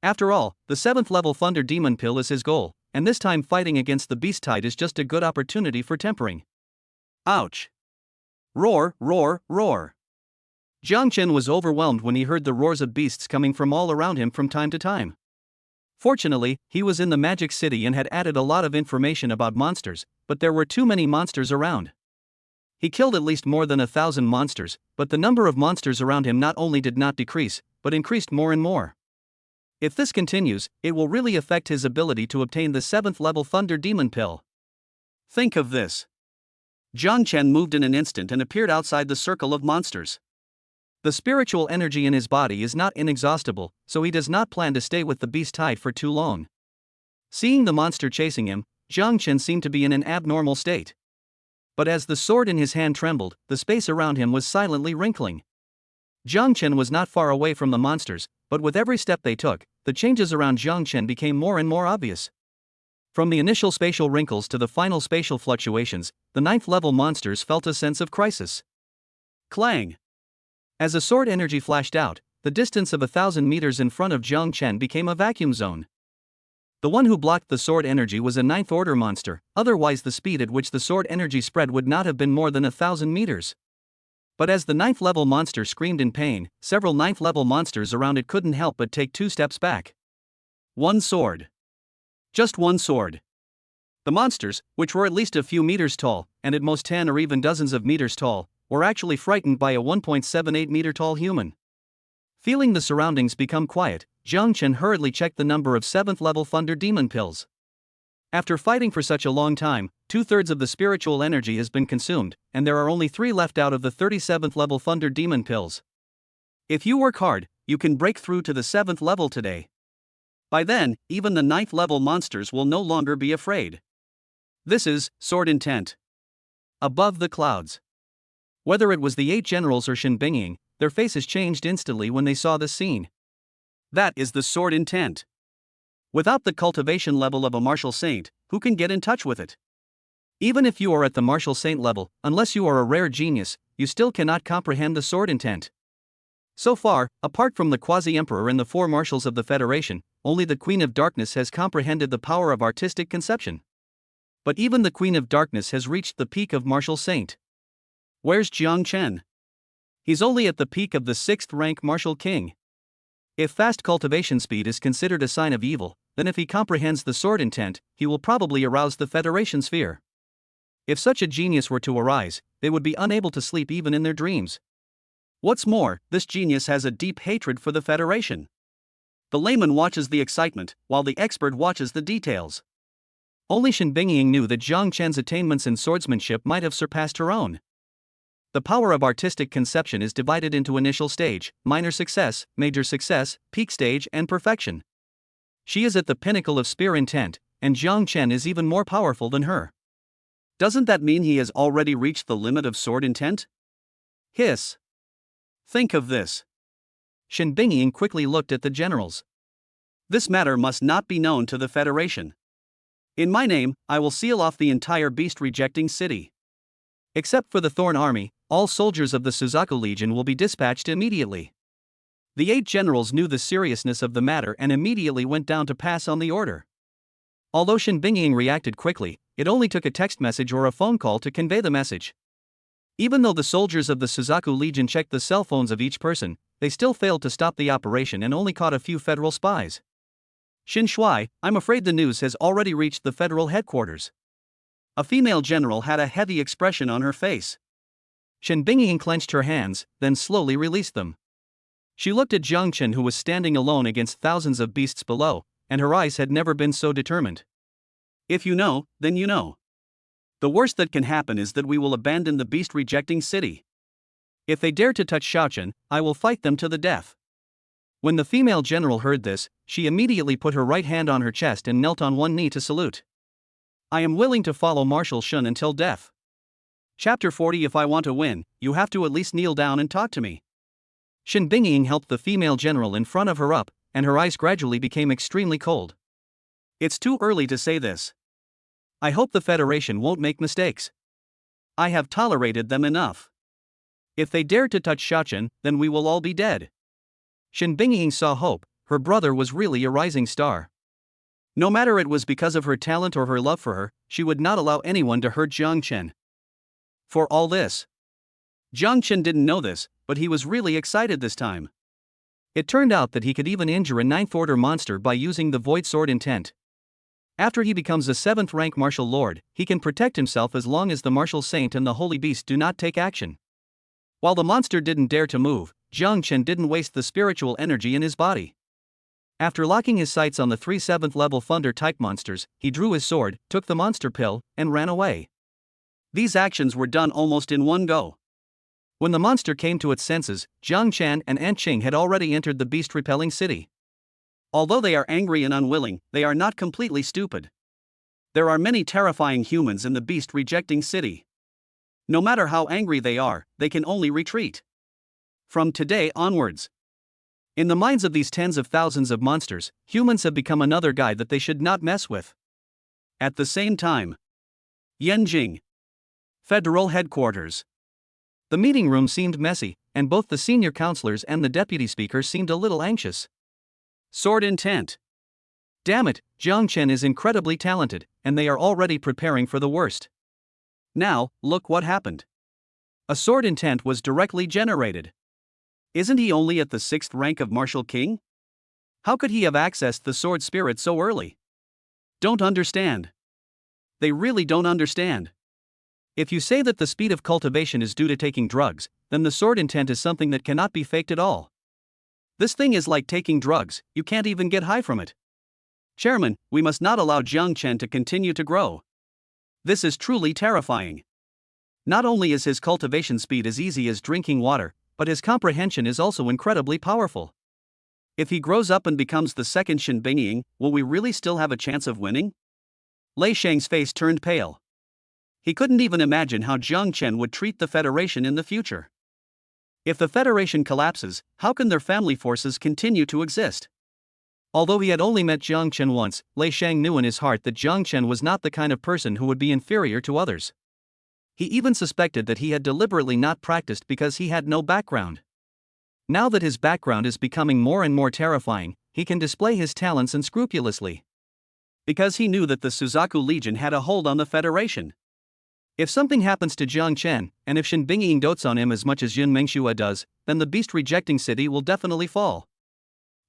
After all, the 7th level Thunder Demon Pill is his goal, and this time fighting against the Beast Tide is just a good opportunity for tempering. Ouch. Roar, roar, roar. Jiang Chen was overwhelmed when he heard the roars of beasts coming from all around him from time to time. Fortunately, he was in the Magic City and had added a lot of information about monsters, but there were too many monsters around. He killed at least more than 1,000 monsters, but the number of monsters around him not only did not decrease, but increased more and more. If this continues, it will really affect his ability to obtain the 7th level Thunder Demon Pill. Think of this. Jiang Chen moved in an instant and appeared outside the circle of monsters. The spiritual energy in his body is not inexhaustible, so he does not plan to stay with the beast hide for too long. Seeing the monster chasing him, Jiang Chen seemed to be in an abnormal state. But as the sword in his hand trembled, the space around him was silently wrinkling. Jiang Chen was not far away from the monsters, but with every step they took, the changes around Jiang Chen became more and more obvious. From the initial spatial wrinkles to the final spatial fluctuations, the 9th level monsters felt a sense of crisis. Clang! As a sword energy flashed out, the distance of 1,000 meters in front of Jiang Chen became a vacuum zone. The one who blocked the sword energy was a 9th order monster, otherwise the speed at which the sword energy spread would not have been more than 1,000 meters. But as the 9th level monster screamed in pain, several 9th level monsters around it couldn't help but take 2 steps back. One sword. Just one sword. The monsters, which were at least a few meters tall, and at most 10 or even dozens of meters tall, were actually frightened by a 1.78 meter tall human. Feeling the surroundings become quiet, Jiang Chen hurriedly checked the number of 7th level Thunder Demon Pills. After fighting for such a long time, 2/3 of the spiritual energy has been consumed, and there are only 3 left out of the 37th level Thunder Demon Pills. If you work hard, you can break through to the 7th level today. By then, even the 9th level monsters will no longer be afraid. This is Sword Intent. Above the clouds. Whether it was the 8 generals or Shen Bingying, their faces changed instantly when they saw this scene. That is the Sword Intent. Without the cultivation level of a martial saint, who can get in touch with it? Even if you are at the martial saint level, unless you are a rare genius, you still cannot comprehend the Sword Intent. So far, apart from the Quasi-Emperor and the 4 marshals of the Federation, only the Queen of Darkness has comprehended the power of artistic conception. But even the Queen of Darkness has reached the peak of martial saint. Where's Jiang Chen? He's only at the peak of the 6th rank martial king. If fast cultivation speed is considered a sign of evil, then if he comprehends the Sword Intent, he will probably arouse the Federation's fear. If such a genius were to arise, they would be unable to sleep even in their dreams. What's more, this genius has a deep hatred for the Federation. The layman watches the excitement, while the expert watches the details. Only Shen Bingying knew that Jiang Chen's attainments in swordsmanship might have surpassed her own. The power of artistic conception is divided into initial stage, minor success, major success, peak stage, and perfection. She is at the pinnacle of spear intent, and Jiang Chen is even more powerful than her. Doesn't that mean he has already reached the limit of sword intent? Hiss. Think of this. Shen Bingying quickly looked at the generals. This matter must not be known to the Federation. In my name, I will seal off the entire beast-rejecting city. Except for the Thorn Army, all soldiers of the Suzaku Legion will be dispatched immediately. The 8 generals knew the seriousness of the matter and immediately went down to pass on the order. Although Shen Bingying reacted quickly, it only took a text message or a phone call to convey the message. Even though the soldiers of the Suzaku Legion checked the cell phones of each person, they still failed to stop the operation and only caught a few federal spies. Xin Shui, I'm afraid the news has already reached the federal headquarters. A female general had a heavy expression on her face. Shen Bingying clenched her hands, then slowly released them. She looked at Jiang Chen, who was standing alone against thousands of beasts below, and her eyes had never been so determined. If you know, then you know. The worst that can happen is that we will abandon the beast-rejecting city. If they dare to touch Xiaochen, I will fight them to the death. When the female general heard this, she immediately put her right hand on her chest and knelt on one knee to salute. I am willing to follow Marshal Shun until death. Chapter 40. If I want to win, you have to at least kneel down and talk to me. Shen Bingying helped the female general in front of her up, and her eyes gradually became extremely cold. It's too early to say this. I hope the Federation won't make mistakes. I have tolerated them enough. If they dare to touch Xiaochen, then we will all be dead. Shen Bingying saw hope. Her brother was really a rising star. No matter it was because of her talent or her love for her, she would not allow anyone to hurt Jiang Chen. For all this, Jiang Chen didn't know this, but he was really excited this time. It turned out that he could even injure a 9th Order monster by using the Void Sword intent. After he becomes a 7th rank Martial Lord, he can protect himself as long as the Martial Saint and the Holy Beast do not take action. While the monster didn't dare to move, Jiang Chen didn't waste the spiritual energy in his body. After locking his sights on the 3 7th level Thunder-type monsters, he drew his sword, took the monster pill, and ran away. These actions were done almost in one go. When the monster came to its senses, Jiang Chen and Ant Qing had already entered the beast-repelling city. Although they are angry and unwilling, they are not completely stupid. There are many terrifying humans in the beast-rejecting city. No matter how angry they are, they can only retreat. From today onwards. In the minds of these tens of thousands of monsters, humans have become another guy that they should not mess with. At the same time, Yanjing Federal Headquarters. The meeting room seemed messy, and both the senior counselors and the deputy speaker seemed a little anxious. Sword intent. Damn it, Jiang Chen is incredibly talented, and they are already preparing for the worst. Now, look what happened. A sword intent was directly generated. Isn't he only at the 6th rank of Martial King? How could he have accessed the sword spirit so early? Don't understand. They really don't understand. If you say that the speed of cultivation is due to taking drugs, then the sword intent is something that cannot be faked at all. This thing is like taking drugs, you can't even get high from it. Chairman, we must not allow Jiang Chen to continue to grow. This is truly terrifying. Not only is his cultivation speed as easy as drinking water, but his comprehension is also incredibly powerful. If he grows up and becomes the second Shen Bingying, will we really still have a chance of winning? Lei Shang's face turned pale. He couldn't even imagine how Jiang Chen would treat the Federation in the future. If the Federation collapses, how can their family forces continue to exist? Although he had only met Jiang Chen once, Lei Shang knew in his heart that Jiang Chen was not the kind of person who would be inferior to others. He even suspected that he had deliberately not practiced because he had no background. Now that his background is becoming more and more terrifying, he can display his talents unscrupulously. Because he knew that the Suzaku Legion had a hold on the Federation. If something happens to Jiang Chen, and if Shen Bingying dotes on him as much as Yun Mengshua does, then the beast-rejecting city will definitely fall.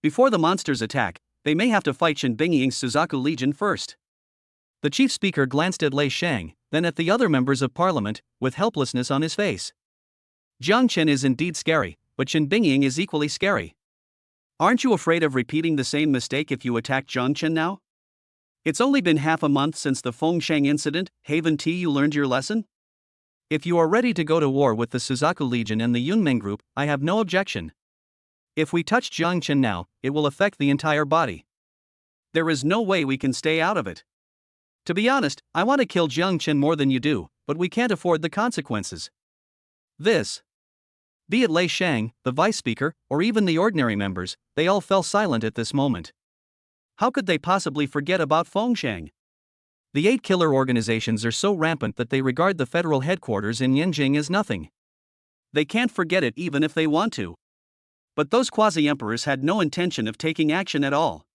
Before the monsters attack, they may have to fight Shen Bingying's Suzaku Legion first. The chief speaker glanced at Lei Shang, then at the other members of parliament, with helplessness on his face. Jiang Chen is indeed scary, but Shen Bingying is equally scary. Aren't you afraid of repeating the same mistake if you attack Jiang Chen now? It's only been half a month since the Fengsheng incident. Haven't you learned your lesson? If you are ready to go to war with the Suzaku Legion and the Yunmeng group, I have no objection. If we touch Jiang Chen now, it will affect the entire body. There is no way we can stay out of it. To be honest, I want to kill Jiang Chen more than you do, but we can't afford the consequences. Be it Lei Shang, the vice speaker, or even the ordinary members, they all fell silent at this moment. How could they possibly forget about Fengsheng? The 8 killer organizations are so rampant that they regard the federal headquarters in Yanjing as nothing. They can't forget it even if they want to. But those quasi-emperors had no intention of taking action at all.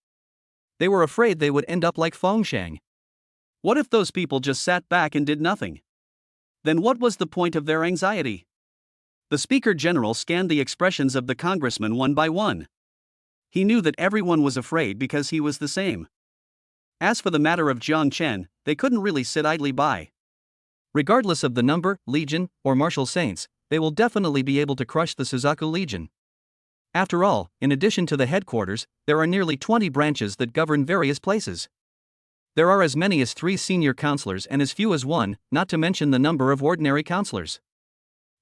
They were afraid they would end up like Fengsheng. What if those people just sat back and did nothing? Then what was the point of their anxiety? The Speaker General scanned the expressions of the congressmen one by one. He knew that everyone was afraid because he was the same. As for the matter of Jiang Chen, they couldn't really sit idly by. Regardless of the number, legion, or martial saints, they will definitely be able to crush the Suzaku Legion. After all, in addition to the headquarters, there are nearly 20 branches that govern various places. There are as many as 3 senior counselors and as few as 1, not to mention the number of ordinary counselors.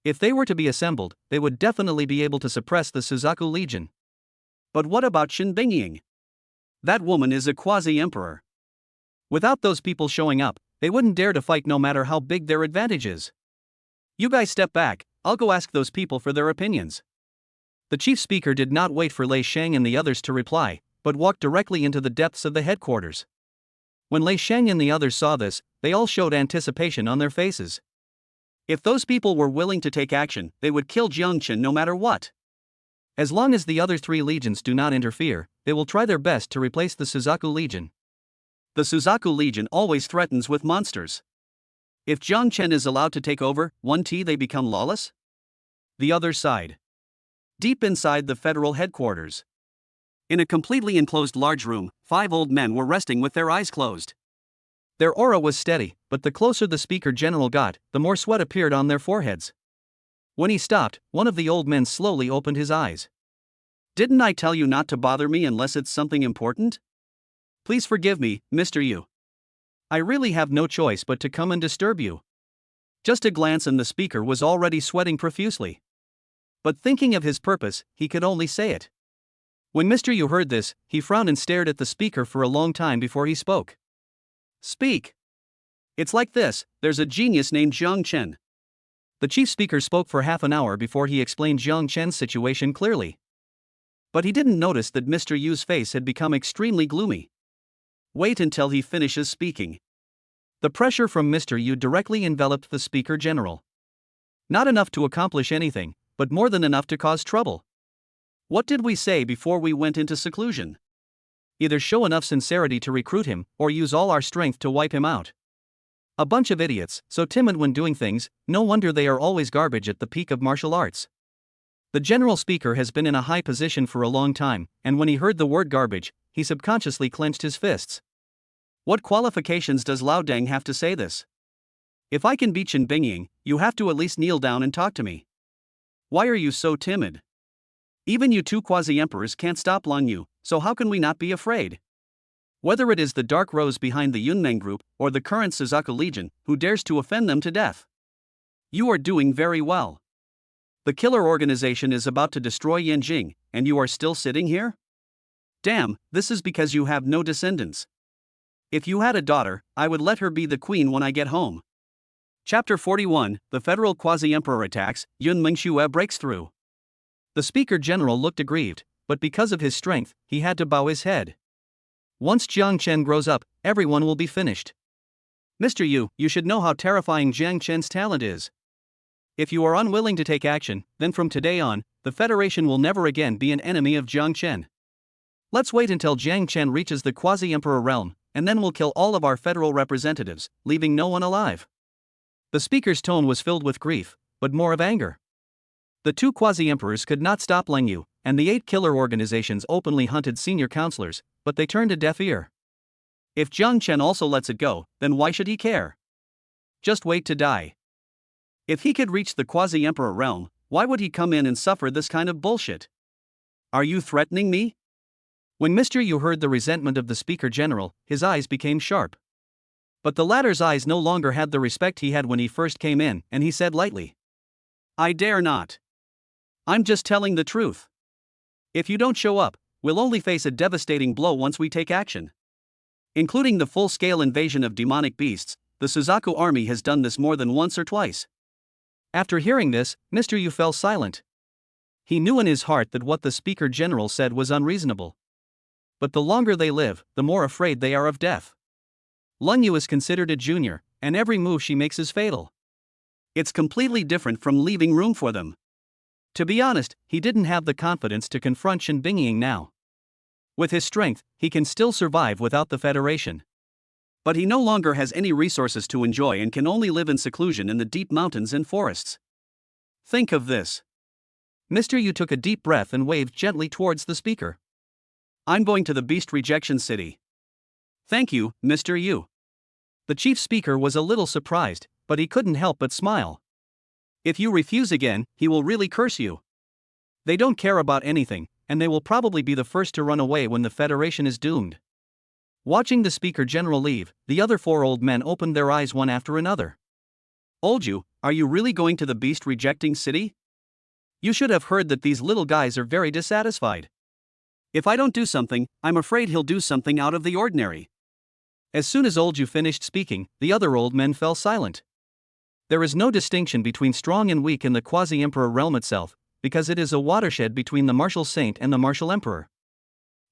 If they were to be assembled, they would definitely be able to suppress the Suzaku Legion. But what about Shen Bingying? That woman is a quasi-emperor. Without those people showing up, they wouldn't dare to fight no matter how big their advantage is. You guys step back, I'll go ask those people for their opinions. The chief speaker did not wait for Lei Shang and the others to reply, but walked directly into the depths of the headquarters. When Lei Shang and the others saw this, they all showed anticipation on their faces. If those people were willing to take action, they would kill Jiang Chen no matter what. As long as the other 3 legions do not interfere, they will try their best to replace the Suzaku Legion. The Suzaku Legion always threatens with monsters. If Jiang Chen is allowed to take over, they become lawless? The other side. Deep inside the federal headquarters. In a completely enclosed large room, 5 old men were resting with their eyes closed. Their aura was steady, but the closer the Speaker General got, the more sweat appeared on their foreheads. When he stopped, one of the old men slowly opened his eyes. Didn't I tell you not to bother me unless it's something important? Please forgive me, Mr. Yu. I really have no choice but to come and disturb you. Just a glance and the speaker was already sweating profusely. But thinking of his purpose, he could only say it. When Mr. Yu heard this, he frowned and stared at the speaker for a long time before he spoke. Speak. It's like this, there's a genius named Jiang Chen. The chief speaker spoke for half an hour before he explained Jiang Chen's situation clearly. But he didn't notice that Mr. Yu's face had become extremely gloomy. Wait until he finishes speaking. The pressure from Mr. Yu directly enveloped the Speaker General. Not enough to accomplish anything, but more than enough to cause trouble. What did we say before we went into seclusion? Either show enough sincerity to recruit him, or use all our strength to wipe him out. A bunch of idiots, so timid when doing things, no wonder they are always garbage at the peak of martial arts. The General Speaker has been in a high position for a long time, and when he heard the word garbage, he subconsciously clenched his fists. What qualifications does Lao Deng have to say this? If I can beat Chen Bingying, you have to at least kneel down and talk to me. Why are you so timid? Even you 2 quasi-emperors can't stop Lang Yu, so how can we not be afraid? Whether it is the Dark Rose behind the Yunmeng group, or the current Suzaku Legion, who dares to offend them to death. You are doing very well. The killer organization is about to destroy Yanjing, and you are still sitting here? Damn, this is because you have no descendants. If you had a daughter, I would let her be the queen when I get home. Chapter 41, The Federal Quasi-Emperor Attacks, Yun Mengxue breaks through. The Speaker General looked aggrieved, but because of his strength, he had to bow his head. Once Jiang Chen grows up, everyone will be finished. Mr. Yu, you should know how terrifying Jiang Chen's talent is. If you are unwilling to take action, then from today on, the Federation will never again be an enemy of Jiang Chen. Let's wait until Jiang Chen reaches the quasi-emperor realm, and then we'll kill all of our federal representatives, leaving no one alive. The speaker's tone was filled with grief, but more of anger. The 2 quasi-emperors could not stop Lang Yu, and the 8 killer organizations openly hunted senior counselors, but they turned a deaf ear. If Jiang Chen also lets it go, then why should he care? Just wait to die. If he could reach the quasi-emperor realm, why would he come in and suffer this kind of bullshit? Are you threatening me? When Mr. Yu heard the resentment of the Speaker General, his eyes became sharp. But the latter's eyes no longer had the respect he had when he first came in, and he said lightly, I dare not. I'm just telling the truth. If you don't show up, we'll only face a devastating blow once we take action. Including the full-scale invasion of demonic beasts, the Suzaku army has done this more than once or twice. After hearing this, Mr. Yu fell silent. He knew in his heart that what the Speaker General said was unreasonable. But the longer they live, the more afraid they are of death. Lang Yu is considered a junior, and every move she makes is fatal. It's completely different from leaving room for them. To be honest, he didn't have the confidence to confront Chen Bingying now. With his strength, he can still survive without the Federation. But he no longer has any resources to enjoy and can only live in seclusion in the deep mountains and forests. Think of this. Mr. Yu took a deep breath and waved gently towards the speaker. I'm going to the Beast Rejection City. Thank you, Mr. Yu. The chief speaker was a little surprised, but he couldn't help but smile. If you refuse again, he will really curse you. They don't care about anything, and they will probably be the first to run away when the Federation is doomed. Watching the Speaker General leave, the other 4 old men opened their eyes one after another. Old Yu, are you really going to the Beast Rejecting City? You should have heard that these little guys are very dissatisfied. If I don't do something, I'm afraid he'll do something out of the ordinary. As soon as Old Yu finished speaking, the other old men fell silent. There is no distinction between strong and weak in the quasi-emperor realm itself, because it is a watershed between the martial saint and the martial emperor.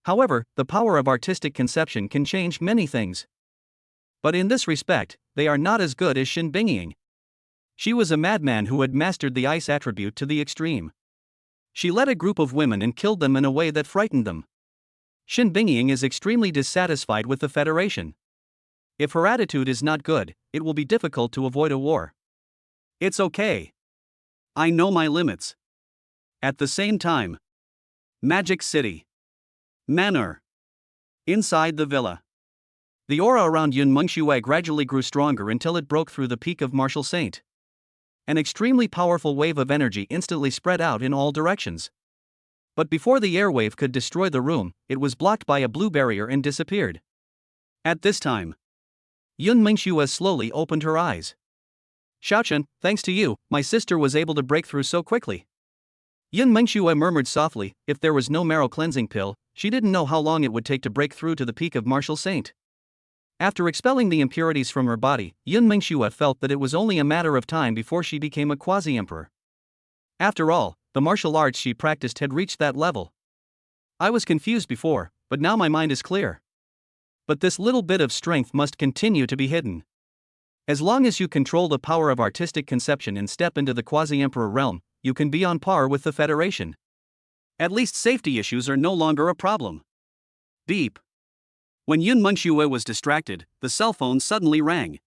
However, the power of artistic conception can change many things. But in this respect, they are not as good as Chen Bingying. She was a madman who had mastered the ice attribute to the extreme. She led a group of women and killed them in a way that frightened them. Chen Bingying is extremely dissatisfied with the Federation. If her attitude is not good, it will be difficult to avoid a war. It's okay. I know my limits. At the same time. Magic City. Manor. Inside the villa. The aura around Yun Mengxue gradually grew stronger until it broke through the peak of Martial Saint. An extremely powerful wave of energy instantly spread out in all directions. But before the airwave could destroy the room, it was blocked by a blue barrier and disappeared. At this time, Yun Mengxue slowly opened her eyes. Xiaochen, thanks to you, my sister was able to break through so quickly. Yun Mengxue murmured softly. If there was no marrow cleansing pill, she didn't know how long it would take to break through to the peak of Martial Saint. After expelling the impurities from her body, Yun Mengxue felt that it was only a matter of time before she became a quasi-emperor. After all, the martial arts she practiced had reached that level. I was confused before, but now my mind is clear. But this little bit of strength must continue to be hidden. As long as you control the power of artistic conception and step into the quasi-emperor realm, you can be on par with the Federation. At least safety issues are no longer a problem. Beep. When Yun Mengxue was distracted, the cell phone suddenly rang.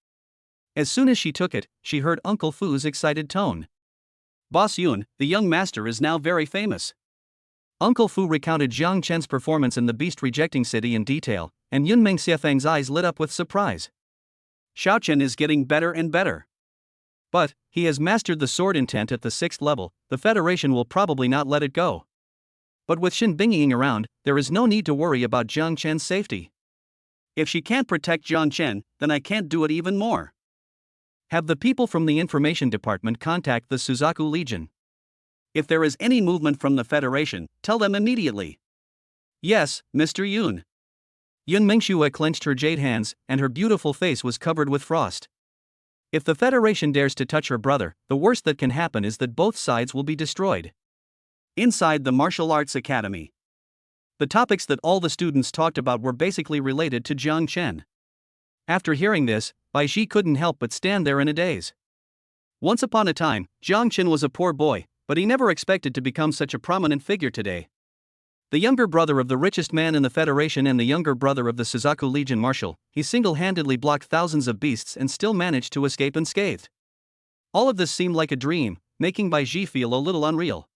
As soon as she took it, she heard Uncle Fu's excited tone. Boss Yun, the young master is now very famous. Uncle Fu recounted Jiang Chen's performance in the beast-rejecting city in detail, and Yun Mengxiefeng's eyes lit up with surprise. Xiaochen is getting better and better. But, he has mastered the sword intent at the 6th level, the Federation will probably not let it go. But with Shen Bingying around, there is no need to worry about Jiang Chen's safety. If she can't protect Jiang Chen, then I can't do it even more. Have the people from the information department contact the Suzaku Legion. If there is any movement from the Federation, tell them immediately. Yes, Mr. Yun. Yun Mengxue clenched her jade hands, and her beautiful face was covered with frost. If the Federation dares to touch her brother, the worst that can happen is that both sides will be destroyed. Inside the Martial Arts Academy. The topics that all the students talked about were basically related to Jiang Chen. After hearing this, Bai Ji couldn't help but stand there in a daze. Once upon a time, Jiang Chen was a poor boy, but he never expected to become such a prominent figure today. The younger brother of the richest man in the Federation and the younger brother of the Suzaku Legion Marshal, he single-handedly blocked thousands of beasts and still managed to escape unscathed. All of this seemed like a dream, making Bai Ji feel a little unreal.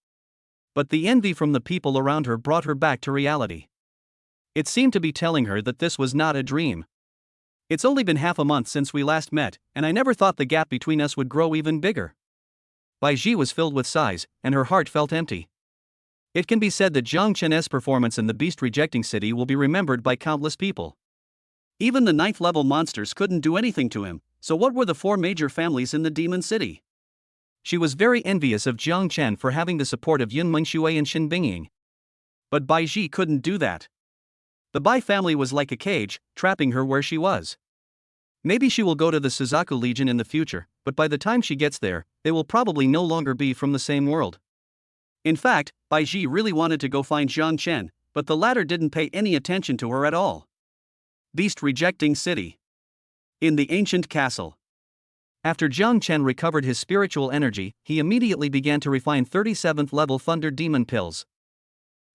But the envy from the people around her brought her back to reality. It seemed to be telling her that this was not a dream. It's only been half a month since we last met, and I never thought the gap between us would grow even bigger. Bai Ji was filled with sighs, and her heart felt empty. It can be said that Jiang Chen's performance in the beast-rejecting city will be remembered by countless people. Even the 9th-level monsters couldn't do anything to him, so what were the 4 major families in the Demon City? She was very envious of Jiang Chen for having the support of Yun Mengxue and Shen Bingying. But Bai Ji couldn't do that. The Bai family was like a cage, trapping her where she was. Maybe she will go to the Suzaku Legion in the future, but by the time she gets there, they will probably no longer be from the same world. In fact, Bai Ji really wanted to go find Jiang Chen, but the latter didn't pay any attention to her at all. Beast-rejecting city. In the ancient castle. After Jiang Chen recovered his spiritual energy, he immediately began to refine 37th-level Thunder Demon pills.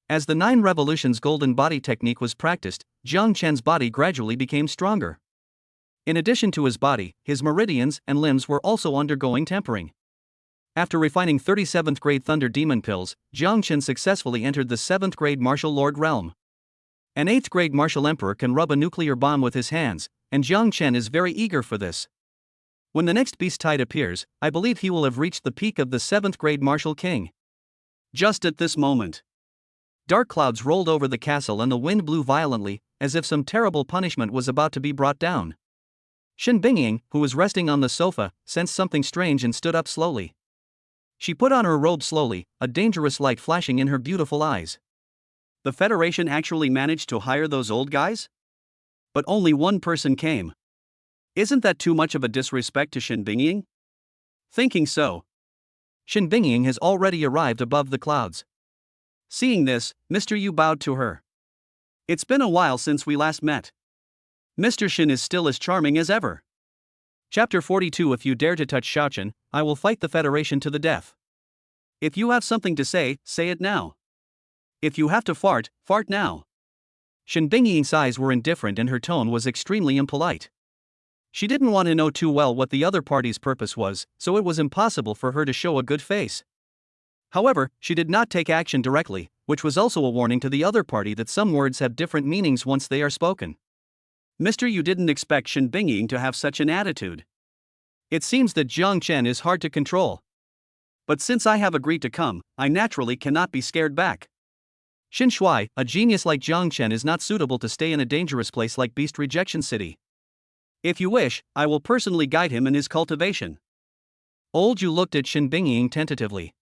As the 9 Revolutions Golden Body technique was practiced, Jiang Chen's body gradually became stronger. In addition to his body, his meridians and limbs were also undergoing tempering. After refining 37th grade Thunder Demon pills, Jiang Chen successfully entered the 7th grade Martial Lord realm. An 8th grade Martial Emperor can rub a nuclear bomb with his hands, and Jiang Chen is very eager for this. When the next beast tide appears, I believe he will have reached the peak of the 7th grade Martial King. Just at this moment, dark clouds rolled over the castle and the wind blew violently, as if some terrible punishment was about to be brought down. Shen Bingying, who was resting on the sofa, sensed something strange and stood up slowly. She put on her robe slowly, a dangerous light flashing in her beautiful eyes. The Federation actually managed to hire those old guys? But only one person came. Isn't that too much of a disrespect to Shen Bingying? Thinking so, Shen Bingying has already arrived above the clouds. Seeing this, Mr. Yu bowed to her. It's been a while since we last met. Mr. Shen is still as charming as ever. Chapter 42. If you dare to touch Xiaochen, I will fight the Federation to the death. If you have something to say it now. If you have to fart now. Shen Bingying's eyes were indifferent and her tone was extremely impolite. She didn't want to know too well what the other party's purpose was, so it was impossible for her to show a good face. However, she did not take action directly, which was also a warning to the other party that some words have different meanings once they are spoken. Mister, you didn't expect Shen Bingying to have such an attitude. It seems that Jiang Chen is hard to control. But since I have agreed to come, I naturally cannot be scared back. Xin Shuai, a genius like Jiang Chen is not suitable to stay in a dangerous place like Beast Rejection City. If you wish, I will personally guide him in his cultivation. Old Yu looked at Shen Bingying tentatively.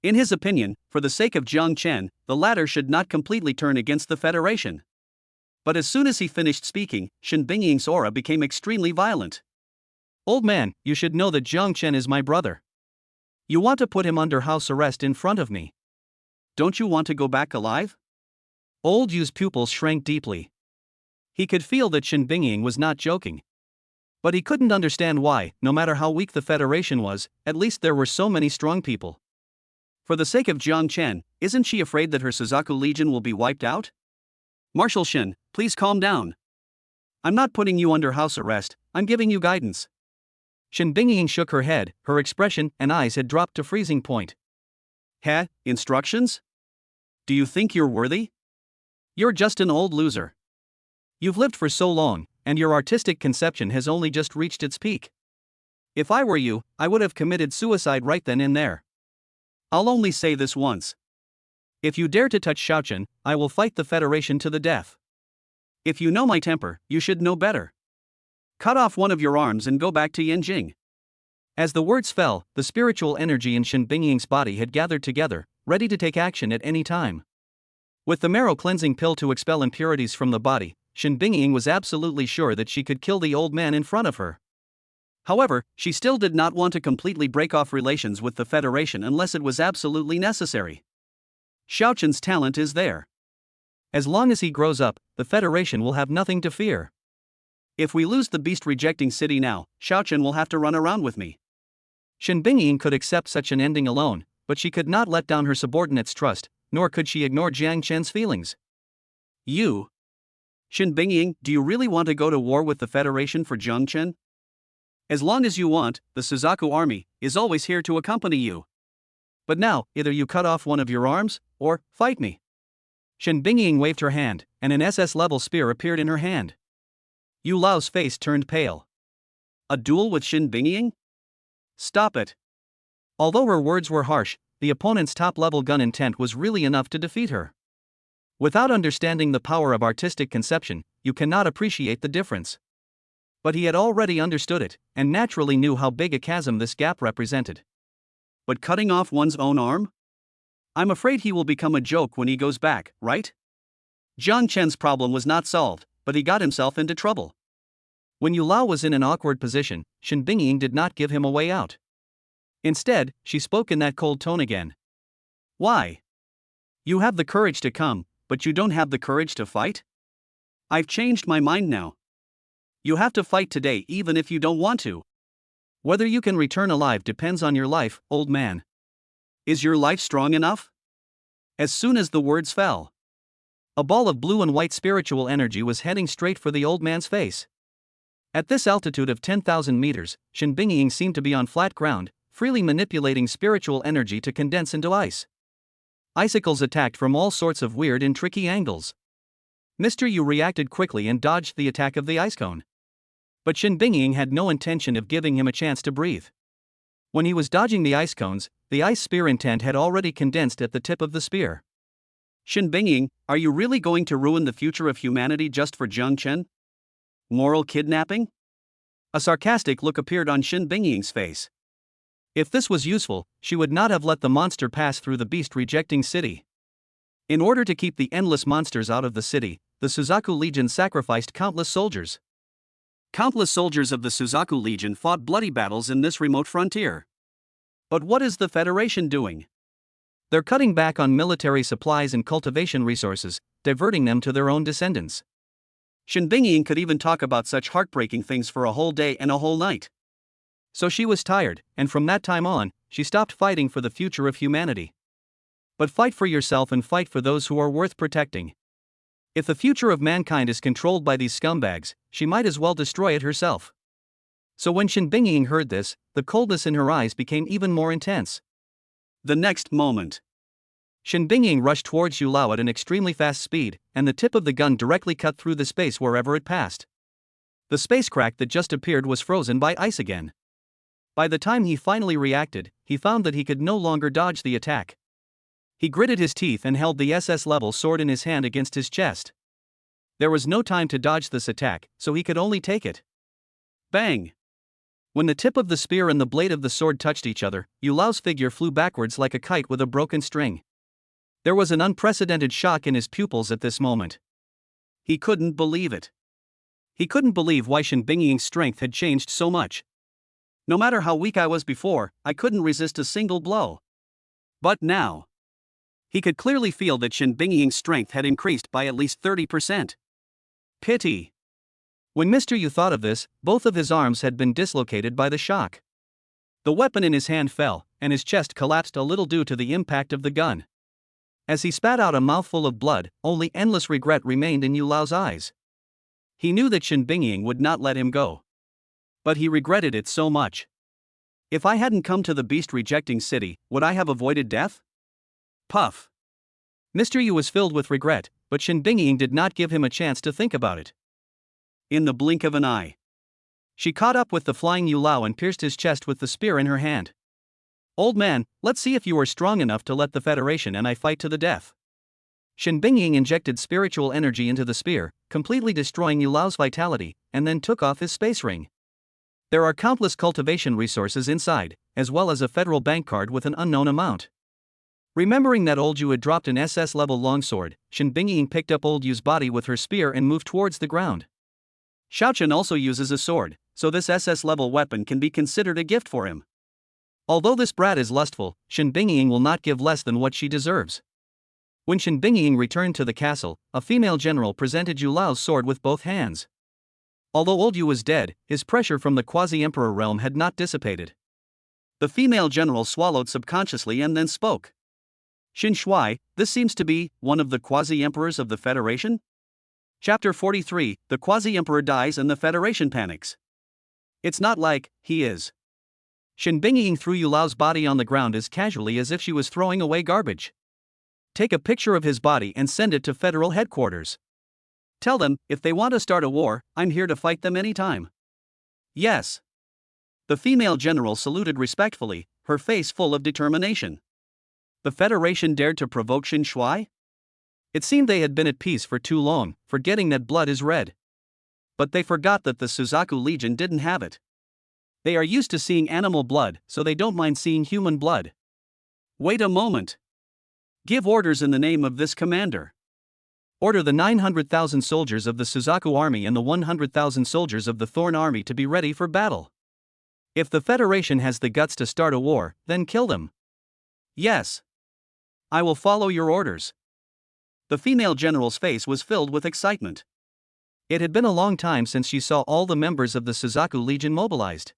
In his opinion, for the sake of Jiang Chen, the latter should not completely turn against the Federation. But as soon as he finished speaking, Shen Bingying's aura became extremely violent. Old man, you should know that Jiang Chen is my brother. You want to put him under house arrest in front of me. Don't you want to go back alive? Old Yu's pupils shrank deeply. He could feel that Shen Bingying was not joking. But he couldn't understand why, no matter how weak the Federation was, at least there were so many strong people. For the sake of Jiang Chen, isn't she afraid that her Suzaku Legion will be wiped out? Marshal Shen, please calm down. I'm not putting you under house arrest, I'm giving you guidance. Shen Bingying shook her head, her expression and eyes had dropped to freezing point. Heh, instructions? Do you think you're worthy? You're just an old loser. You've lived for so long, and your artistic conception has only just reached its peak. If I were you, I would have committed suicide right then and there. I'll only say this once. If you dare to touch Xiaochen, I will fight the Federation to the death. If you know my temper, you should know better. Cut off one of your arms and go back to Yanjing. As the words fell, the spiritual energy in Shen Bingying's body had gathered together, ready to take action at any time. With the marrow cleansing pill to expel impurities from the body, Shen Bingying was absolutely sure that she could kill the old man in front of her. However, she still did not want to completely break off relations with the Federation unless it was absolutely necessary. Xiaochen's talent is there. As long as he grows up, the Federation will have nothing to fear. If we lose the beast rejecting city now, Xiaochen will have to run around with me. Shen Bingying could accept such an ending alone, but she could not let down her subordinate's trust, nor could she ignore Jiang Chen's feelings. You? Shen Bingying, do you really want to go to war with the Federation for Jiang Chen? As long as you want, the Suzaku army is always here to accompany you. But now, either you cut off one of your arms, or fight me. Shen Bingying waved her hand, and an SS-level spear appeared in her hand. Yu Lao's face turned pale. A duel with Shen Bingying? Stop it. Although her words were harsh, the opponent's top-level gun intent was really enough to defeat her. Without understanding the power of artistic conception, you cannot appreciate the difference. But he had already understood it, and naturally knew how big a chasm this gap represented. But cutting off one's own arm? I'm afraid he will become a joke when he goes back, right? Jiang Chen's problem was not solved, but he got himself into trouble. When Yu Lao was in an awkward position, Shen Bingying did not give him a way out. Instead, she spoke in that cold tone again. Why? You have the courage to come, but you don't have the courage to fight? I've changed my mind now. You have to fight today even if you don't want to. Whether you can return alive depends on your life, old man. Is your life strong enough? As soon as the words fell, a ball of blue and white spiritual energy was heading straight for the old man's face. At this altitude of 10,000 meters, Shen Bingying seemed to be on flat ground, freely manipulating spiritual energy to condense into ice. Icicles attacked from all sorts of weird and tricky angles. Mr. Yu reacted quickly and dodged the attack of the ice cone. But Shen Bingying had no intention of giving him a chance to breathe. When he was dodging the ice cones, the ice spear intent had already condensed at the tip of the spear. Shen Bingying, are you really going to ruin the future of humanity just for Jiang Chen? Moral kidnapping? A sarcastic look appeared on Shen Bingying's face. If this was useful, she would not have let the monster pass through the beast-rejecting city. In order to keep the endless monsters out of the city, the Suzaku Legion sacrificed countless soldiers. Countless soldiers of the Suzaku Legion fought bloody battles in this remote frontier. But what is the Federation doing? They're cutting back on military supplies and cultivation resources, diverting them to their own descendants. Shen Bingying could even talk about such heartbreaking things for a whole day and a whole night. So she was tired, and from that time on, she stopped fighting for the future of humanity. But fight for yourself and fight for those who are worth protecting. If the future of mankind is controlled by these scumbags, she might as well destroy it herself. So when Shen Bingying heard this, the coldness in her eyes became even more intense. The next moment, Shen Bingying rushed towards Yu Lao at an extremely fast speed, and the tip of the gun directly cut through the space wherever it passed. The space crack that just appeared was frozen by ice again. By the time he finally reacted, he found that he could no longer dodge the attack. He gritted his teeth and held the SS-level sword in his hand against his chest. There was no time to dodge this attack, so he could only take it. Bang! When the tip of the spear and the blade of the sword touched each other, Yu Lao's figure flew backwards like a kite with a broken string. There was an unprecedented shock in his pupils at this moment. He couldn't believe it. He couldn't believe why Shen Bingying's strength had changed so much. No matter how weak I was before, I couldn't resist a single blow. But now, he could clearly feel that Shen Bingying's strength had increased by at least 30%. Pity. When Mr. Yu thought of this, both of his arms had been dislocated by the shock. The weapon in his hand fell, and his chest collapsed a little due to the impact of the gun. As he spat out a mouthful of blood, only endless regret remained in Yu Lao's eyes. He knew that Shen Bingying would not let him go. But he regretted it so much. If I hadn't come to the beast-rejecting city, would I have avoided death? Puff. Mr. Yu was filled with regret, but Shen Bingying did not give him a chance to think about it. In the blink of an eye, she caught up with the flying Yu Lao and pierced his chest with the spear in her hand. "Old man, let's see if you are strong enough to let the Federation and I fight to the death." Shen Bingying injected spiritual energy into the spear, completely destroying Yu Lao's vitality, and then took off his space ring. There are countless cultivation resources inside, as well as a federal bank card with an unknown amount. Remembering that Old Yu had dropped an SS-level longsword, Shen Bingying picked up Old Yu's body with her spear and moved towards the ground. Xiaochen also uses a sword, so this SS-level weapon can be considered a gift for him. Although this brat is lustful, Shen Bingying will not give less than what she deserves. When Shen Bingying returned to the castle, a female general presented Yu Lao's sword with both hands. Although Old Yu was dead, his pressure from the quasi-emperor realm had not dissipated. The female general swallowed subconsciously and then spoke. "Xin Shuai, this seems to be one of the quasi-emperors of the Federation?" Chapter 43, the quasi-emperor dies and the Federation panics. It's not like he is. Shen Bingying threw Yu Lao's body on the ground as casually as if she was throwing away garbage. "Take a picture of his body and send it to federal headquarters. Tell them, if they want to start a war, I'm here to fight them anytime." "Yes." The female general saluted respectfully, her face full of determination. The Federation dared to provoke Xin Shuai? It seemed they had been at peace for too long, forgetting that blood is red. But they forgot that the Suzaku Legion didn't have it. They are used to seeing animal blood, so they don't mind seeing human blood. Wait a moment. Give orders in the name of this commander. Order the 900,000 soldiers of the Suzaku army and the 100,000 soldiers of the Thorn army to be ready for battle. If the Federation has the guts to start a war, then kill them." "Yes. I will follow your orders." The female general's face was filled with excitement. It had been a long time since she saw all the members of the Suzaku Legion mobilized.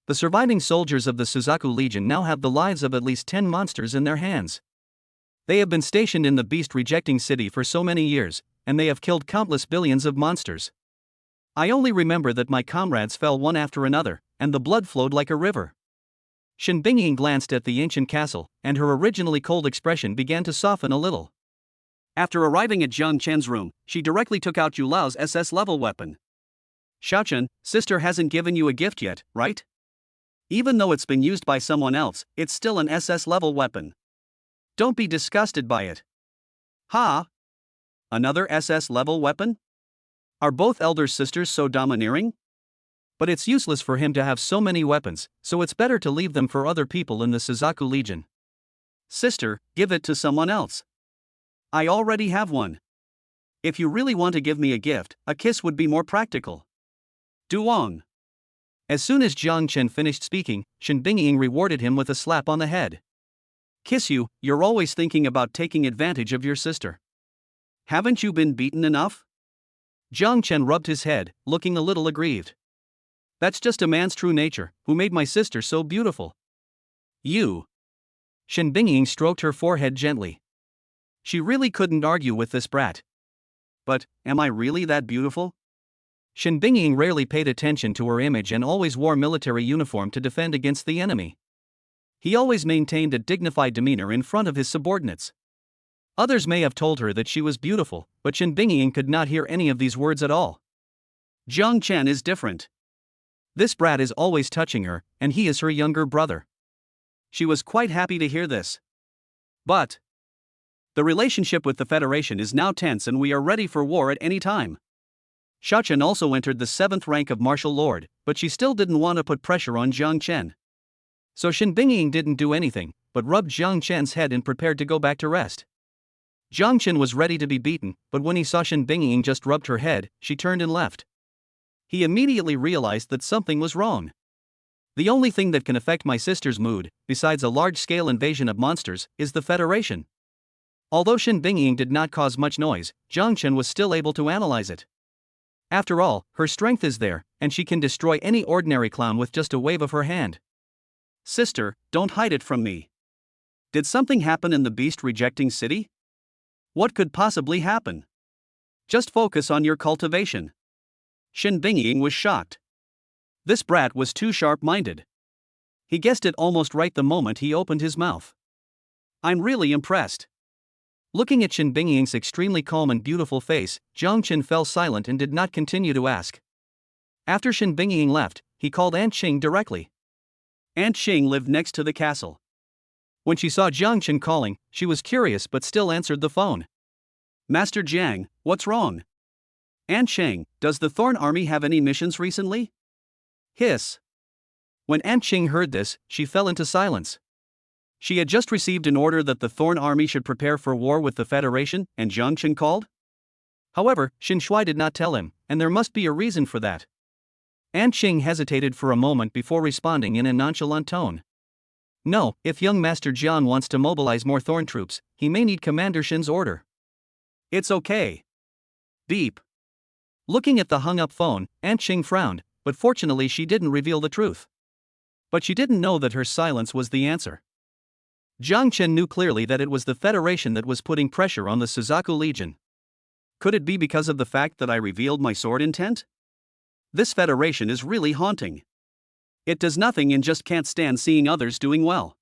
The surviving soldiers of the Suzaku Legion now have the lives of at least 10 monsters in their hands. They have been stationed in the beast-rejecting city for so many years, and they have killed countless billions of monsters. I only remember that my comrades fell one after another, and the blood flowed like a river. Shen Bingying glanced at the ancient castle, and her originally cold expression began to soften a little. After arriving at Jiang Chen's room, she directly took out Yu Lao's SS-level weapon. "Xiaochen, sister hasn't given you a gift yet, right? Even though it's been used by someone else, it's still an SS-level weapon. Don't be disgusted by it." "Ha? Another SS-level weapon? Are both elder sisters so domineering?" "But it's useless for him to have so many weapons, so it's better to leave them for other people in the Suzaku Legion." "Sister, give it to someone else. I already have one. If you really want to give me a gift, a kiss would be more practical." Duong. As soon as Jiang Chen finished speaking, Shen Bingying rewarded him with a slap on the head. "Kiss you, you're always thinking about taking advantage of your sister. Haven't you been beaten enough?" Jiang Chen rubbed his head, looking a little aggrieved. "That's just a man's true nature, who made my sister so beautiful." "You." Shen Bingying stroked her forehead gently. She really couldn't argue with this brat. "But, am I really that beautiful?" Shen Bingying rarely paid attention to her image and always wore military uniform to defend against the enemy. He always maintained a dignified demeanor in front of his subordinates. Others may have told her that she was beautiful, but Shin Bingying could not hear any of these words at all. Jiang Chen is different. This brat is always touching her, and he is her younger brother. She was quite happy to hear this. But the relationship with the Federation is now tense and we are ready for war at any time. Xiaochen also entered the 7th rank of Martial Lord, but she still didn't want to put pressure on Jiang Chen. So Shin Bingying didn't do anything, but rubbed Jiang Chen's head and prepared to go back to rest. Jiang Chen was ready to be beaten, but when he saw Shin Bingying just rubbed her head, she turned and left. He immediately realized that something was wrong. The only thing that can affect my sister's mood, besides a large-scale invasion of monsters, is the Federation. Although Shin Bingying did not cause much noise, Jiang Chen was still able to analyze it. After all, her strength is there, and she can destroy any ordinary clown with just a wave of her hand. Sister, don't hide it from me. Did something happen in the beast rejecting city? What could possibly happen? Just focus on your cultivation. Shin Bingying was shocked. This brat was too sharp-minded. He guessed it almost right the moment he opened his mouth. I'm really impressed. Looking at Shin Bingying's extremely calm and beautiful face, Jiang Chen fell silent and did not continue to ask. After Shin Bingying left, he called Aunt Xing directly. Aunt Xing lived next to the castle. When she saw Jiang Chen calling, she was curious but still answered the phone. Master Jiang, what's wrong? Aunt Xing, does the Thorn Army have any missions recently? Hiss. When Aunt Xing heard this, she fell into silence. She had just received an order that the Thorn Army should prepare for war with the Federation, and Jiang Chen called? However, Xin Shui did not tell him, and there must be a reason for that. Aunt Xing hesitated for a moment before responding in a nonchalant tone. No, if young Master Jiang wants to mobilize more Thorn troops, he may need Commander Shin's order. It's okay. Beep. Looking at the hung-up phone, Aunt Xing frowned, but fortunately she didn't reveal the truth. But she didn't know that her silence was the answer. Jiang Chen knew clearly that it was the Federation that was putting pressure on the Suzaku Legion. Could it be because of the fact that I revealed my sword intent? This Federation is really haunting. It does nothing and just can't stand seeing others doing well.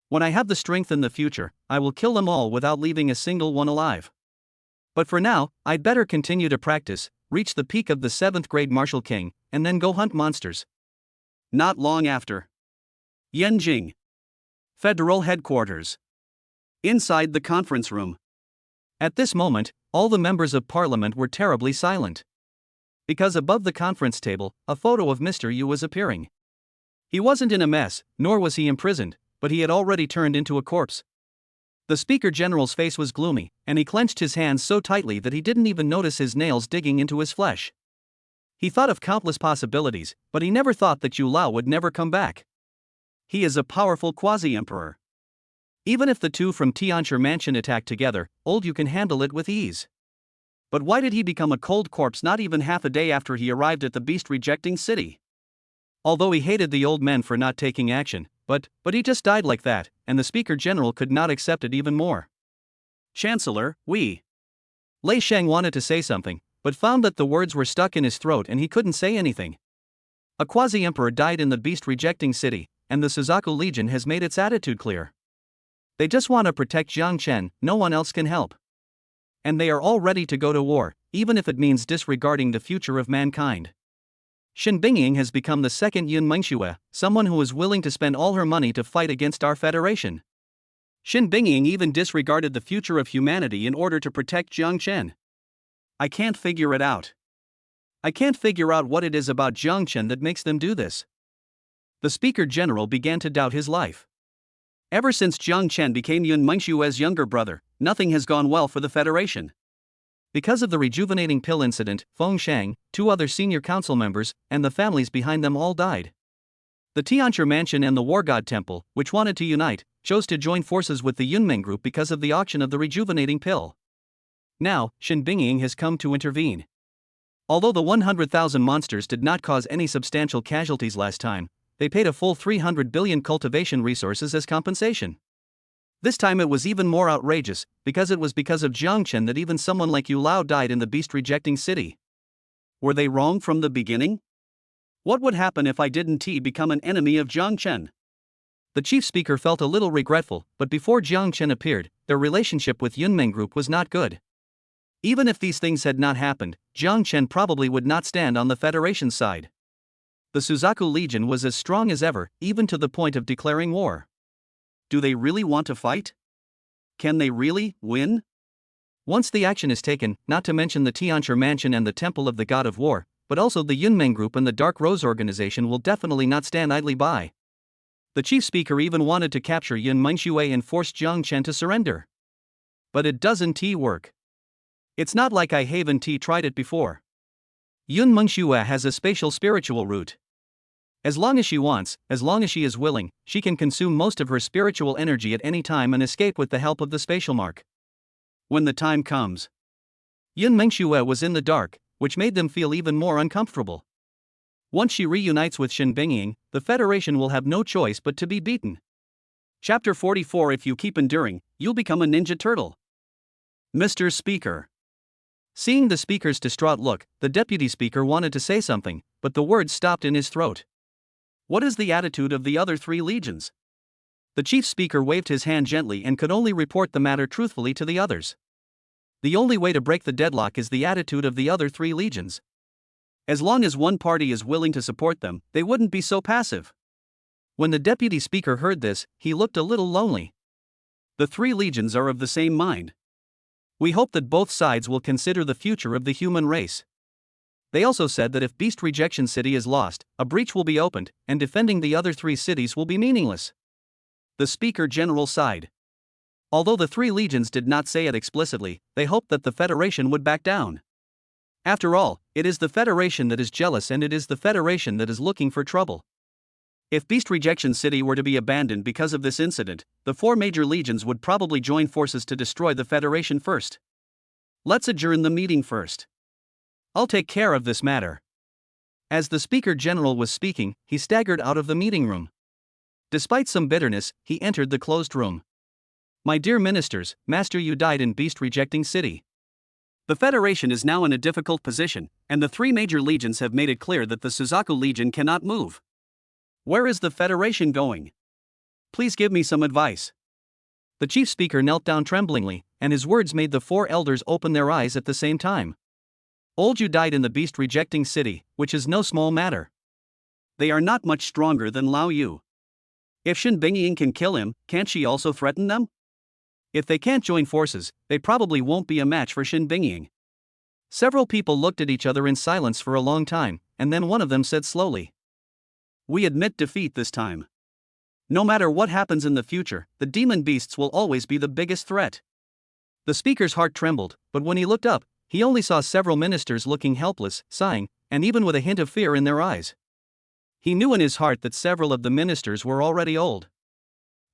When I have the strength in the future, I will kill them all without leaving a single one alive. But for now, I'd better continue to practice, reach the peak of the 7th grade Martial King, and then go hunt monsters. Not long after. Yanjing. Federal Headquarters. Inside the conference room. At this moment, all the members of Parliament were terribly silent. Because above the conference table, a photo of Mr. Yu was appearing. He wasn't in a mess, nor was he imprisoned, but he had already turned into a corpse. The Speaker General's face was gloomy, and he clenched his hands so tightly that he didn't even notice his nails digging into his flesh. He thought of countless possibilities, but he never thought that Yu Lao would never come back. He is a powerful quasi-emperor. Even if the two from Tianshi Mansion attack together, old Yu can handle it with ease. But why did he become a cold corpse not even half a day after he arrived at the beast-rejecting city? Although he hated the old men for not taking action, but he just died like that, and the Speaker General could not accept it even more. Chancellor, Lei Sheng wanted to say something, but found that the words were stuck in his throat and he couldn't say anything. A quasi-emperor died in the beast-rejecting city, and the Suzaku Legion has made its attitude clear. They just want to protect Jiang Chen, no one else can help. And they are all ready to go to war, even if it means disregarding the future of mankind. Shin Bingying has become the second Yun Mengxue, someone who is willing to spend all her money to fight against our Federation. Shin Bingying even disregarded the future of humanity in order to protect Jiang Chen. I can't figure it out. I can't figure out what it is about Jiang Chen that makes them do this. The Speaker General began to doubt his life. Ever since Jiang Chen became Yun Mengshue's younger brother, nothing has gone well for the Federation. Because of the rejuvenating pill incident, Feng Shang, 2 other senior council members, and the families behind them all died. The Tianshi Mansion and the War God Temple, which wanted to unite, chose to join forces with the Yunmeng group because of the auction of the rejuvenating pill. Now, Shin Bingying has come to intervene. Although the 100,000 monsters did not cause any substantial casualties last time, they paid a full 300 billion cultivation resources as compensation. This time it was even more outrageous, because it was because of Jiang Chen that even someone like Yu Lao died in the beast-rejecting city. Were they wrong from the beginning? What would happen if I didn't become an enemy of Jiang Chen? The chief speaker felt a little regretful, but before Jiang Chen appeared, their relationship with Yunmeng Group was not good. Even if these things had not happened, Jiang Chen probably would not stand on the Federation's side. The Suzaku Legion was as strong as ever, even to the point of declaring war. Do they really want to fight? Can they really win? Once the action is taken, not to mention the Tianchi Mansion and the Temple of the God of War, but also the Yunmeng Group and the Dark Rose Organization will definitely not stand idly by. The chief speaker even wanted to capture Yun Mengxue and force Jiang Chen to surrender. But it doesn't work. It's not like I haven't tried it before. Yun Mengxue has a spatial spiritual root. As long as she wants, as long as she is willing, she can consume most of her spiritual energy at any time and escape with the help of the spatial mark. When the time comes. Yun Mengxue was in the dark, which made them feel even more uncomfortable. Once she reunites with Shen Bingying, the Federation will have no choice but to be beaten. Chapter 44. If you keep enduring, you'll become a Ninja Turtle. Mr. Speaker. Seeing the speaker's distraught look, the deputy speaker wanted to say something, but the words stopped in his throat. What is the attitude of the other 3 legions? The chief speaker waved his hand gently and could only report the matter truthfully to the others. The only way to break the deadlock is the attitude of the other 3 legions. As long as one party is willing to support them, they wouldn't be so passive. When the deputy speaker heard this, he looked a little lonely. The 3 legions are of the same mind. We hope that both sides will consider the future of the human race. They also said that if Beast Rejection City is lost, a breach will be opened, and defending the other 3 cities will be meaningless. The speaker general sighed. Although the 3 legions did not say it explicitly, they hoped that the Federation would back down. After all, it is the Federation that is jealous and it is the Federation that is looking for trouble. If Beast Rejection City were to be abandoned because of this incident, the 4 major legions would probably join forces to destroy the Federation first. Let's adjourn the meeting first. I'll take care of this matter. As the Speaker General was speaking, he staggered out of the meeting room. Despite some bitterness, he entered the closed room. My dear ministers, Master Yu died in Beast Rejecting City. The Federation is now in a difficult position, and the 3 major legions have made it clear that the Suzaku Legion cannot move. Where is the Federation going? Please give me some advice. The chief speaker knelt down tremblingly, and his words made the 4 elders open their eyes at the same time. Old Yu died in the Beast Rejecting City, which is no small matter. They are not much stronger than Lao Yu. If Shen Bingying can kill him, can't she also threaten them? If they can't join forces, they probably won't be a match for Shen Bingying. Several people looked at each other in silence for a long time, and then one of them said slowly, "We admit defeat this time. No matter what happens in the future, the demon beasts will always be the biggest threat." The speaker's heart trembled, but when he looked up, he only saw several ministers looking helpless, sighing, and even with a hint of fear in their eyes. He knew in his heart that several of the ministers were already old.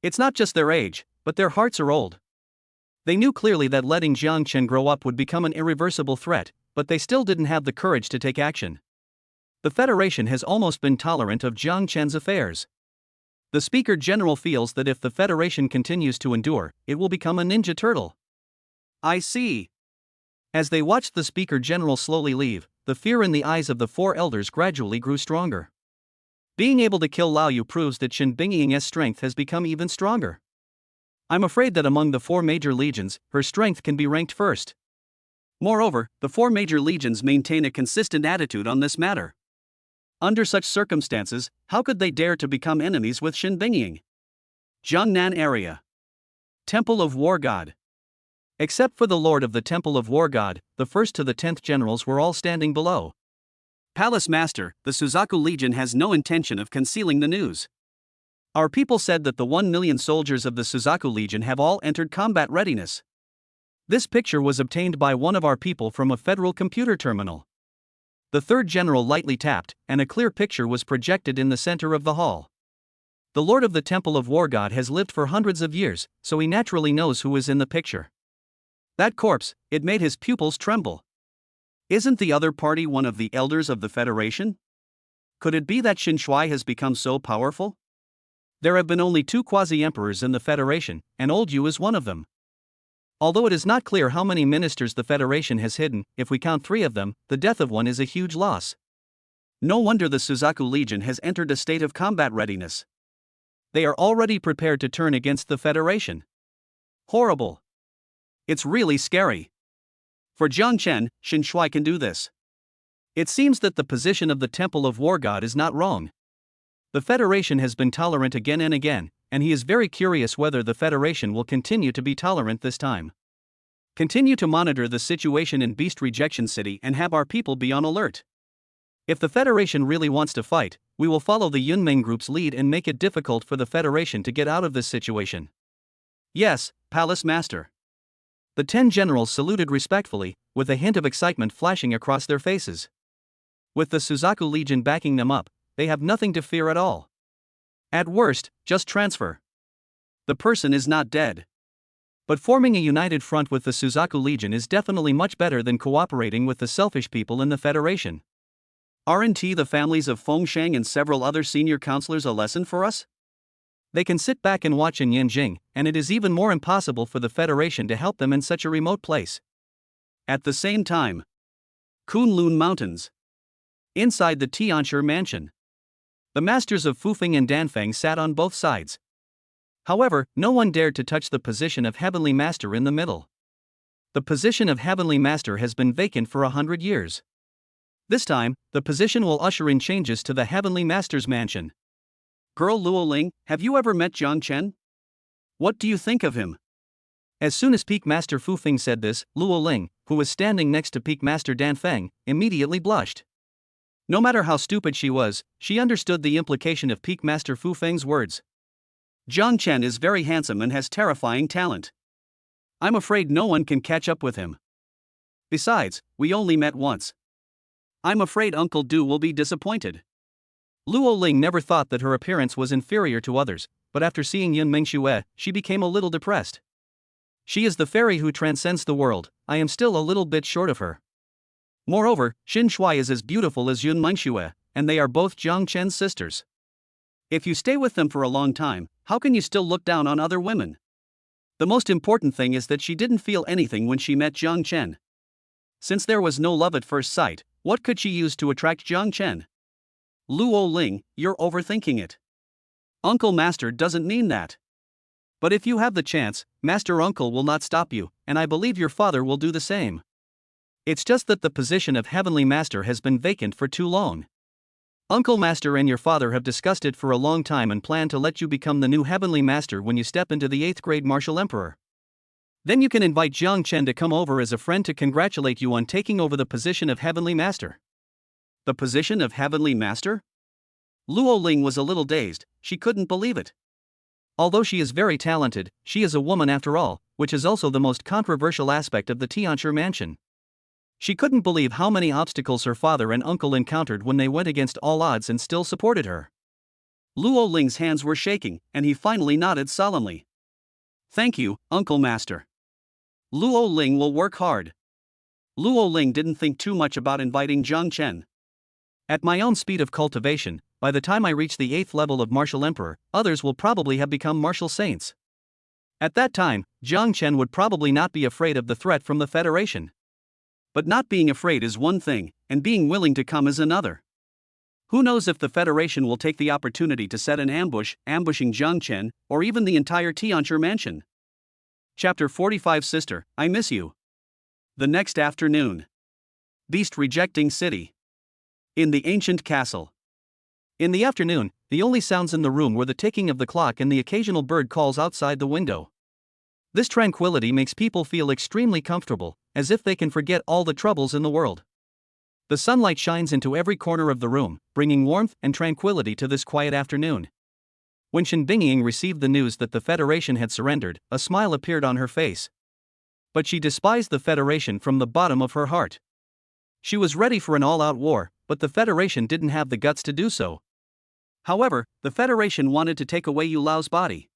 It's not just their age, but their hearts are old. They knew clearly that letting Jiang Chen grow up would become an irreversible threat, but they still didn't have the courage to take action. The Federation has almost been tolerant of Jiang Chen's affairs. The Speaker General feels that if the Federation continues to endure, it will become a Ninja Turtle. I see. As they watched the Speaker General slowly leave, the fear in the eyes of the 4 elders gradually grew stronger. Being able to kill Lao Yu proves that Shen Bingying's strength has become even stronger. I'm afraid that among the 4 major legions, her strength can be ranked first. Moreover, the 4 major legions maintain a consistent attitude on this matter. Under such circumstances, how could they dare to become enemies with Shen Bingying? Jiangnan area. Temple of War God. Except for the Lord of the Temple of War God, the 1st to the 10th generals were all standing below. Palace Master, the Suzaku Legion has no intention of concealing the news. Our people said that the 1 million soldiers of the Suzaku Legion have all entered combat readiness. This picture was obtained by one of our people from a federal computer terminal. The 3rd general lightly tapped, and a clear picture was projected in the center of the hall. The Lord of the Temple of War God has lived for hundreds of years, so he naturally knows who is in the picture. That corpse, it made his pupils tremble. Isn't the other party one of the elders of the Federation? Could it be that Xin Shui has become so powerful? There have been only 2 quasi-emperors in the Federation, and Old Yu is one of them. Although it is not clear how many ministers the Federation has hidden, if we count 3 of them, the death of one is a huge loss. No wonder the Suzaku Legion has entered a state of combat readiness. they are already prepared to turn against the Federation. Horrible. It's really scary. For Jiang Chen, Xin Shui can do this. It seems that the position of the Temple of War God is not wrong. The Federation has been tolerant again and again, and he is very curious whether the Federation will continue to be tolerant this time. Continue to monitor the situation in Beast Rejection City and have our people be on alert. If the Federation really wants to fight, we will follow the Yunmeng Group's lead and make it difficult for the Federation to get out of this situation. Yes, Palace Master. The 10 generals saluted respectfully, with a hint of excitement flashing across their faces. With the Suzaku Legion backing them up, they have nothing to fear at all. At worst, just transfer. The person is not dead. But forming a united front with the Suzaku Legion is definitely much better than cooperating with the selfish people in the Federation. Aren't the families of Fengsheng and several other senior counselors a lesson for us? They can sit back and watch in Yanjing, and it is even more impossible for the Federation to help them in such a remote place. At the same time, Kunlun Mountains. Inside the Tianshi mansion, the masters of Fufeng and Danfeng sat on both sides. However, no one dared to touch the position of Heavenly Master in the middle. The position of Heavenly Master has been vacant for 100 years. This time, the position will usher in changes to the Heavenly Master's mansion. Girl Luo Ling, have you ever met Jiang Chen? What do you think of him? As soon as Peak Master Fu Feng said this, Luo Ling, who was standing next to Peak Master Danfeng, immediately blushed. No matter how stupid she was, she understood the implication of Peak Master Fu Feng's words. Jiang Chen is very handsome and has terrifying talent. I'm afraid no one can catch up with him. Besides, we only met once. I'm afraid Uncle Du will be disappointed. Luo Ling never thought that her appearance was inferior to others, but after seeing Yun Mengxue, she became a little depressed. She is the fairy who transcends the world, I am still a little bit short of her. Moreover, Xin Shui is as beautiful as Yun Mengxue, and they are both Jiang Chen's sisters. If you stay with them for a long time, how can you still look down on other women? The most important thing is that she didn't feel anything when she met Jiang Chen. Since there was no love at first sight, what could she use to attract Jiang Chen? Luo Ling, you're overthinking it. Uncle Master doesn't mean that. But if you have the chance, Master Uncle will not stop you, and I believe your father will do the same. It's just that the position of Heavenly Master has been vacant for too long. Uncle Master and your father have discussed it for a long time and plan to let you become the new Heavenly Master when you step into the 8th grade Martial Emperor. Then you can invite Jiang Chen to come over as a friend to congratulate you on taking over the position of Heavenly Master. The position of Heavenly Master? Luo Ling was a little dazed, she couldn't believe it. Although she is very talented, she is a woman after all, which is also the most controversial aspect of the Tianshi mansion. She couldn't believe how many obstacles her father and uncle encountered when they went against all odds and still supported her. Luo Ling's hands were shaking, and he finally nodded solemnly. Thank you, Uncle Master. Luo Ling will work hard. Luo Ling didn't think too much about inviting Jiang Chen. At my own speed of cultivation, by the time I reach the 8th level of Martial Emperor, others will probably have become Martial Saints. At that time, Jiang Chen would probably not be afraid of the threat from the Federation. But not being afraid is one thing, and being willing to come is another. Who knows if the Federation will take the opportunity to set an ambush, ambushing Jiang Chen, or even the entire Tianshi mansion. Chapter 45 Sister, I miss you. The next afternoon. Beast Rejecting City. In the ancient castle. In the afternoon, the only sounds in the room were the ticking of the clock and the occasional bird calls outside the window. This tranquility makes people feel extremely comfortable, as if they can forget all the troubles in the world. The sunlight shines into every corner of the room, bringing warmth and tranquility to this quiet afternoon. When Shen Bingying received the news that the Federation had surrendered, a smile appeared on her face. But she despised the Federation from the bottom of her heart. She was ready for an all-out war, but the Federation didn't have the guts to do so. However, the Federation wanted to take away Yu Lao's body.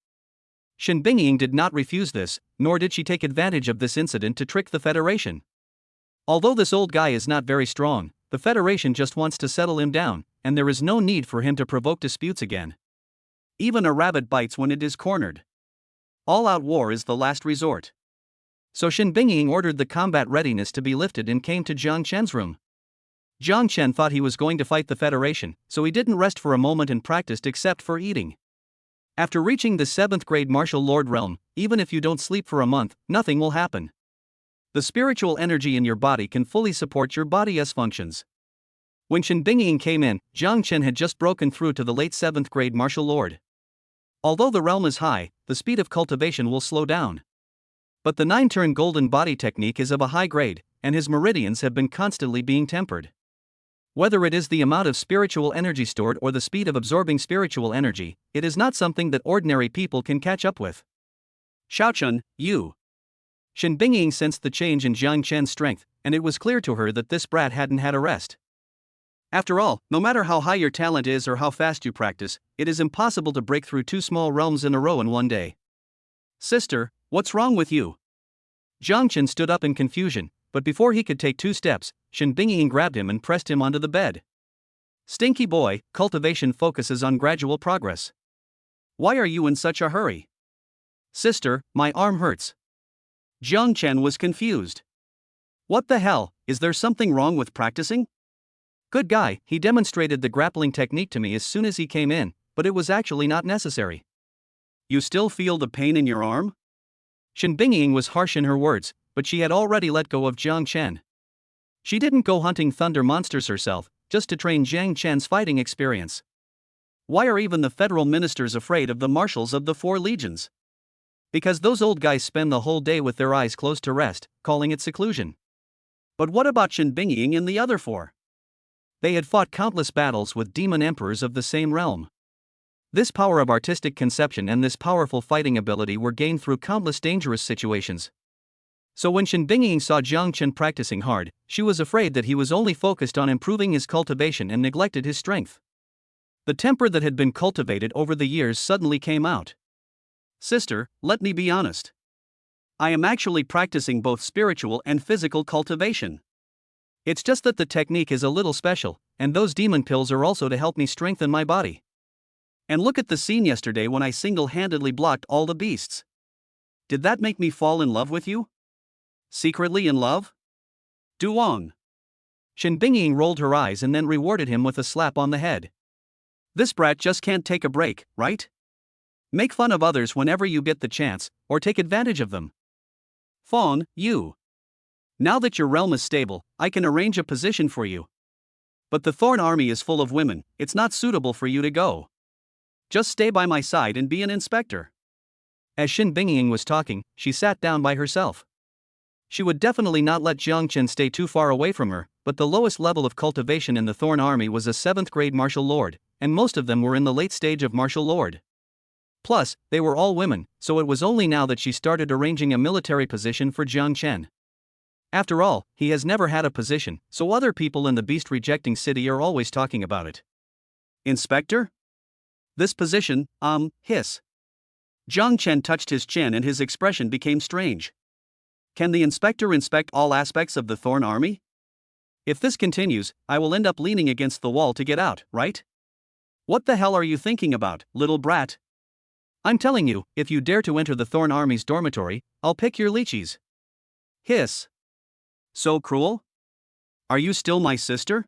Shen Bingying did not refuse this, nor did she take advantage of this incident to trick the Federation. Although this old guy is not very strong, the Federation just wants to settle him down, and there is no need for him to provoke disputes again. Even a rabbit bites when it is cornered. All-out war is the last resort. So Shen Bingying ordered the combat readiness to be lifted and came to Jiang Chen's room. Jiang Chen thought he was going to fight the Federation, so he didn't rest for a moment and practiced except for eating. After reaching the 7th grade martial lord realm, even if you don't sleep for a month, nothing will happen. The spiritual energy in your body can fully support your body's functions. When Shen Bingying came in, Jiang Chen had just broken through to the late 7th grade martial lord. Although the realm is high, the speed of cultivation will slow down. But the 9-turn golden body technique is of a high grade, and his meridians have been constantly being tempered. Whether it is the amount of spiritual energy stored or the speed of absorbing spiritual energy, it is not something that ordinary people can catch up with. Xiaochun, you. Shen Bingying sensed the change in Jiang Chen's strength, and it was clear to her that this brat hadn't had a rest. After all, no matter how high your talent is or how fast you practice, it is impossible to break through 2 small realms in a row in one day. Sister, what's wrong with you? Jiang Chen stood up in confusion, but before he could take 2 steps, Shen Bingying grabbed him and pressed him onto the bed. Stinky boy, cultivation focuses on gradual progress. Why are you in such a hurry? Sister, my arm hurts. Jiang Chen was confused. What the hell, is there something wrong with practicing? Good guy, he demonstrated the grappling technique to me as soon as he came in, but it was actually not necessary. You still feel the pain in your arm? Shen Bingying was harsh in her words, but she had already let go of Jiang Chen. She didn't go hunting thunder monsters herself, just to train Jiang Chen's fighting experience. Why are even the federal ministers afraid of the marshals of the 4 legions? Because those old guys spend the whole day with their eyes closed to rest, calling it seclusion. But what about Shen Bingying and the other 4? They had fought countless battles with demon emperors of the same realm. This power of artistic conception and this powerful fighting ability were gained through countless dangerous situations. So when Shen Bingying saw Jiang Chen practicing hard, she was afraid that he was only focused on improving his cultivation and neglected his strength. The temper that had been cultivated over the years suddenly came out. Sister, let me be honest. I am actually practicing both spiritual and physical cultivation. It's just that the technique is a little special, and those demon pills are also to help me strengthen my body. And look at the scene yesterday when I single-handedly blocked all the beasts. Did that make me fall in love with you? Secretly in love? Duong. Shen Bingying rolled her eyes and then rewarded him with a slap on the head. This brat just can't take a break, right? Make fun of others whenever you get the chance, or take advantage of them. Fawn, you. Now that your realm is stable, I can arrange a position for you. But the Thorn army is full of women, it's not suitable for you to go. Just stay by my side and be an inspector. As Shen Bingying was talking, she sat down by herself. She would definitely not let Jiang Chen stay too far away from her, but the lowest level of cultivation in the Thorn army was a 7th grade martial lord, and most of them were in the late stage of martial lord. Plus, they were all women, so it was only now that she started arranging a military position for Jiang Chen. After all, he has never had a position, so other people in the beast-rejecting city are always talking about it. Inspector? This position, hiss. Jiang Chen touched his chin and his expression became strange. Can the inspector inspect all aspects of the Thorn army? If this continues, I will end up leaning against the wall to get out, right? What the hell are you thinking about, little brat? I'm telling you, if you dare to enter the Thorn army's dormitory, I'll pick your lychees. Hiss. So cruel? Are you still my sister?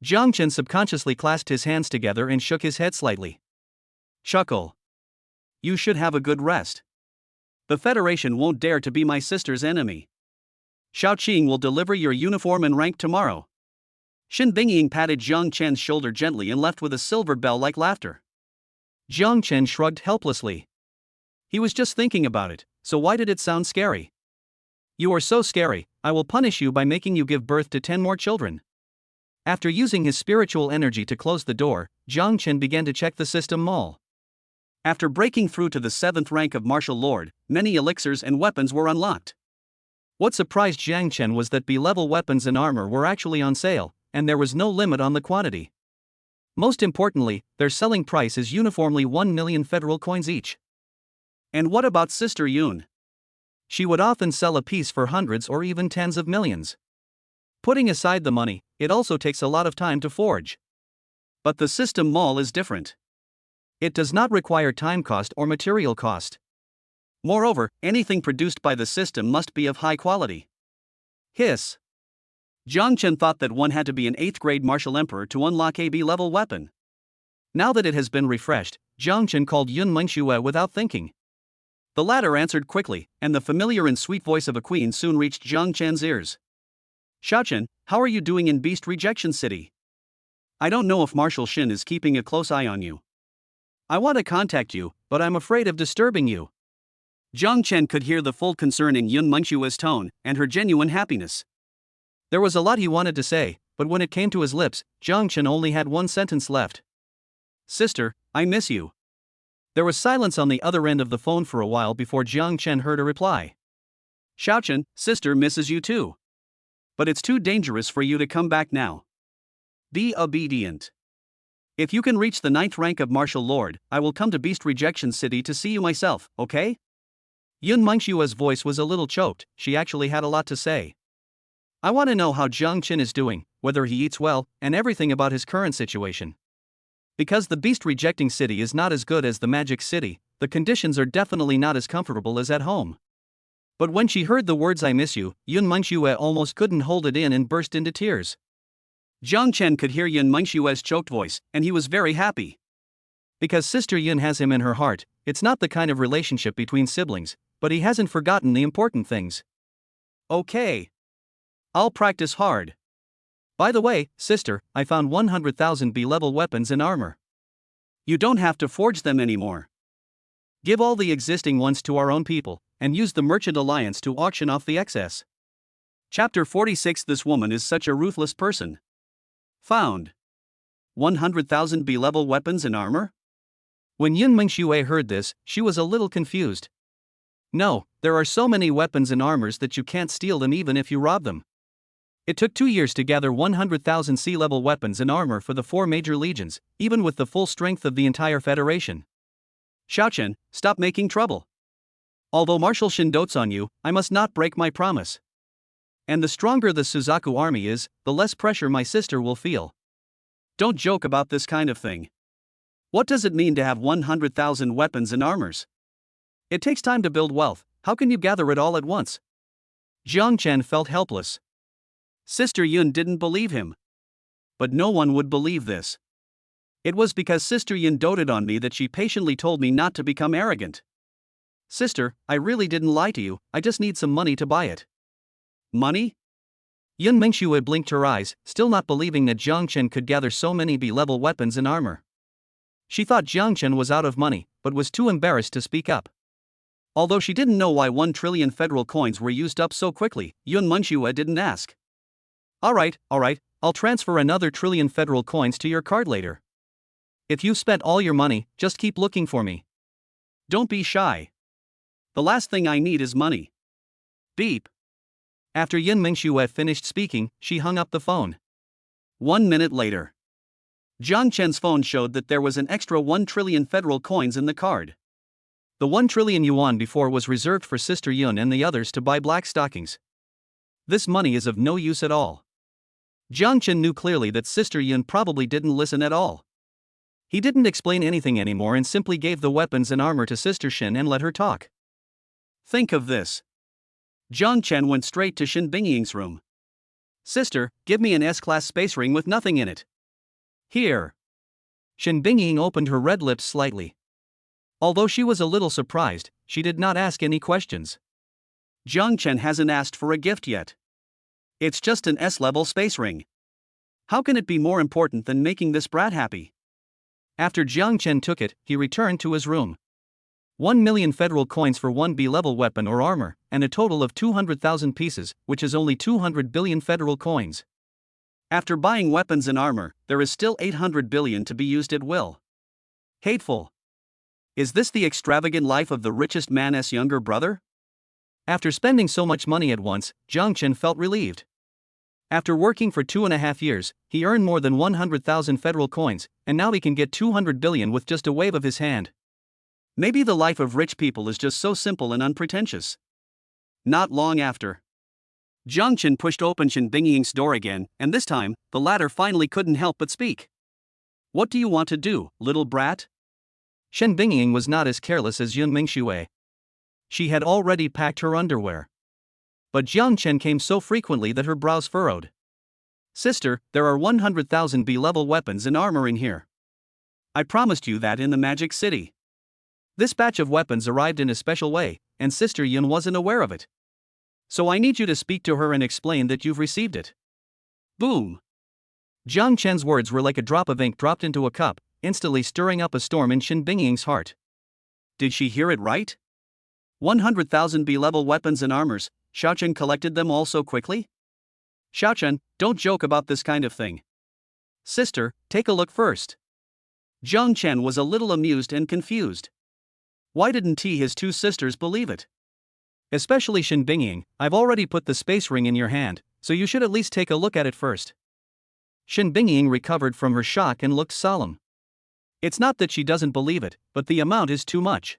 Jiang Chen subconsciously clasped his hands together and shook his head slightly. Chuckle. You should have a good rest. The Federation won't dare to be my sister's enemy. Xiao Qing will deliver your uniform and rank tomorrow. Shen Bingying patted Jiang Chen's shoulder gently and left with a silver bell-like laughter. Jiang Chen shrugged helplessly. He was just thinking about it, so why did it sound scary? You are so scary, I will punish you by making you give birth to 10 more children. After using his spiritual energy to close the door, Jiang Chen began to check the system mall. After breaking through to the 7th rank of martial lord, many elixirs and weapons were unlocked. What surprised Jiang Chen was that B-level weapons and armor were actually on sale, and there was no limit on the quantity. Most importantly, their selling price is uniformly 1 million federal coins each. And what about Sister Yun? She would often sell a piece for hundreds or even tens of millions. Putting aside the money, it also takes a lot of time to forge. But the system mall is different. It does not require time cost or material cost. Moreover, anything produced by the system must be of high quality. Hiss. Jiang Chen thought that one had to be an 8th grade martial emperor to unlock a B-level weapon. Now that it has been refreshed, Jiang Chen called Yun Mengxue without thinking. The latter answered quickly, and the familiar and sweet voice of a queen soon reached Jiang Chen's ears. Xiaochen, how are you doing in Beast Rejection City? I don't know if Marshal Shin is keeping a close eye on you. I want to contact you, but I'm afraid of disturbing you. Jiang Chen could hear the full concern in Yun Mengxue's tone, and her genuine happiness. There was a lot he wanted to say, but when it came to his lips, Jiang Chen only had one sentence left. Sister, I miss you. There was silence on the other end of the phone for a while before Jiang Chen heard a reply. Xiaochen, sister misses you too. But it's too dangerous for you to come back now. Be obedient. If you can reach the 9th rank of Martial Lord, I will come to Beast Rejection City to see you myself, okay? Yun Mengxue's voice was a little choked, she actually had a lot to say. I want to know how Jiang Chen is doing, whether he eats well, and everything about his current situation. Because the Beast Rejecting City is not as good as the Magic City, the conditions are definitely not as comfortable as at home. But when she heard the words I miss you, Yun Mengxue almost couldn't hold it in and burst into tears. Jiang Chen could hear Yun Mengxue's choked voice, and he was very happy. Because Sister Yun has him in her heart, it's not the kind of relationship between siblings, but he hasn't forgotten the important things. Okay. I'll practice hard. By the way, sister, I found 100,000 B-level weapons and armor. You don't have to forge them anymore. Give all the existing ones to our own people, and use the Merchant Alliance to auction off the excess. Chapter 46. This woman is such a ruthless person. Found 100,000 B-level weapons and armor? When Yun Mengxue heard this, she was a little confused. No, there are so many weapons and armors that you can't steal them even if you rob them. It took 2 years to gather 100,000 sea-level weapons and armor for the 4 major legions, even with the full strength of the entire Federation. Xiaochen, stop making trouble. Although Marshal Shin dotes on you, I must not break my promise. And the stronger the Suzaku army is, the less pressure my sister will feel. Don't joke about this kind of thing. What does it mean to have 100,000 weapons and armors? It takes time to build wealth, how can you gather it all at once? Jiang Chen felt helpless. Sister Yun didn't believe him. But no one would believe this. It was because Sister Yun doted on me that she patiently told me not to become arrogant. Sister, I really didn't lie to you, I just need some money to buy it. Money? Yun Mengxue blinked her eyes, still not believing that Jiang Chen could gather so many B-level weapons and armor. She thought Jiang Chen was out of money, but was too embarrassed to speak up. Although she didn't know why 1 trillion federal coins were used up so quickly, Yun Mengxue didn't ask. Alright, I'll transfer another trillion federal coins to your card later. If you've spent all your money, just keep looking for me. Don't be shy. The last thing I need is money. Beep. After Yun Mengxue finished speaking, she hung up the phone. 1 minute later. Jiang Chen's phone showed that there was an extra 1 trillion federal coins in the card. The 1 trillion yuan before was reserved for Sister Yun and the others to buy black stockings. This money is of no use at all. Jiang Chen knew clearly that Sister Yun probably didn't listen at all. He didn't explain anything anymore and simply gave the weapons and armor to Sister Shin and let her talk. Think of this. Jiang Chen went straight to Shin Bingying's room. Sister, give me an S-class space ring with nothing in it. Here. Shin Bingying opened her red lips slightly. Although she was a little surprised, she did not ask any questions. Jiang Chen hasn't asked for a gift yet. It's just an S-level space ring. How can it be more important than making this brat happy? After Jiang Chen took it, he returned to his room. 1 million federal coins for 1 B-level weapon or armor, and a total of 200,000 pieces, which is only 200 billion federal coins. After buying weapons and armor, there is still 800 billion to be used at will. Hateful. Is this the extravagant life of the richest man's younger brother? After spending so much money at once, Jiang Chen felt relieved. After working for 2.5 years, he earned more than 100,000 federal coins, and now he can get 200 billion with just a wave of his hand. Maybe the life of rich people is just so simple and unpretentious. Not long after. Jiang Chen pushed open Shin Bingying's door again, and this time, the latter finally couldn't help but speak. What do you want to do, little brat? Shin Bingying was not as careless as Yun Mengxue. She had already packed her underwear. But Jiang Chen came so frequently that her brows furrowed. Sister, there are 100,000 B-level weapons and armor in here. I promised you that in the Magic City. This batch of weapons arrived in a special way, and Sister Yun wasn't aware of it. So I need you to speak to her and explain that you've received it. Boom. Jiang Chen's words were like a drop of ink dropped into a cup, instantly stirring up a storm in Shen Bingying's heart. Did she hear it right? 100,000 B-level weapons and armors. Xiaochen collected them all so quickly? Xiaochen, don't joke about this kind of thing. Sister, take a look first. Jiang Chen was a little amused and confused. Why didn't his two sisters believe it? Especially Shen Bingying, I've already put the space ring in your hand, so you should at least take a look at it first. Shen Bingying recovered from her shock and looked solemn. It's not that she doesn't believe it, but the amount is too much.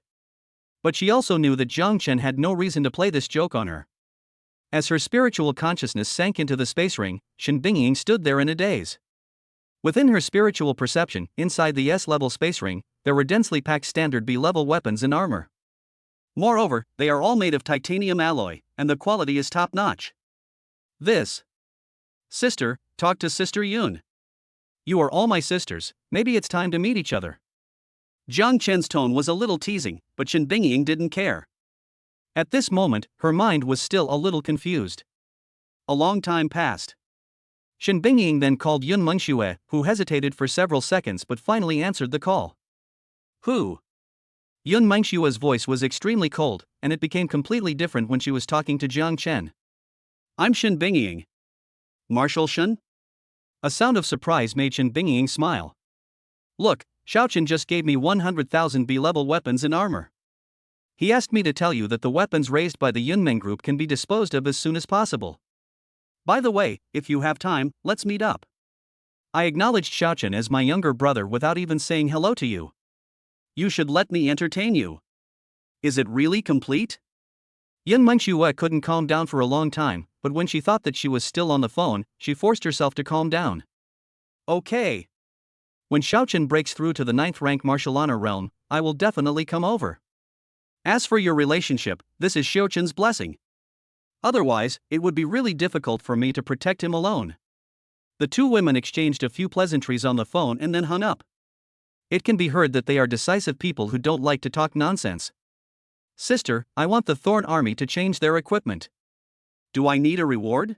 But she also knew that Jiang Chen had no reason to play this joke on her. As her spiritual consciousness sank into the space ring, Shen Bingying stood there in a daze. Within her spiritual perception, inside the S-level space ring, there were densely packed standard B-level weapons and armor. Moreover, they are all made of titanium alloy, and the quality is top-notch. This. Sister, talk to Sister Yun. You are all my sisters, maybe it's time to meet each other. Jiang Chen's tone was a little teasing, but Shen Bingying didn't care. At this moment, her mind was still a little confused. A long time passed. Shen Bingying then called Yun Mengxue, who hesitated for several seconds but finally answered the call. Who? Yun Mengxue's voice was extremely cold, and it became completely different when she was talking to Jiang Chen. I'm Shen Bingying. Marshal Shen? A sound of surprise made Shen Bingying smile. Look, Xiaochen just gave me 100,000 B-level weapons and armor. He asked me to tell you that the weapons raised by the Yunmeng group can be disposed of as soon as possible. By the way, if you have time, let's meet up. I acknowledged Xiaochen as my younger brother without even saying hello to you. You should let me entertain you. Is it really complete? Yun Mengxue couldn't calm down for a long time, but when she thought that she was still on the phone, she forced herself to calm down. Okay. When Xiaochen breaks through to the 9th rank martial honor realm, I will definitely come over. As for your relationship, this is Xiaochen's blessing. Otherwise, it would be really difficult for me to protect him alone. The two women exchanged a few pleasantries on the phone and then hung up. It can be heard that they are decisive people who don't like to talk nonsense. Sister, I want the Thorn Army to change their equipment. Do I need a reward?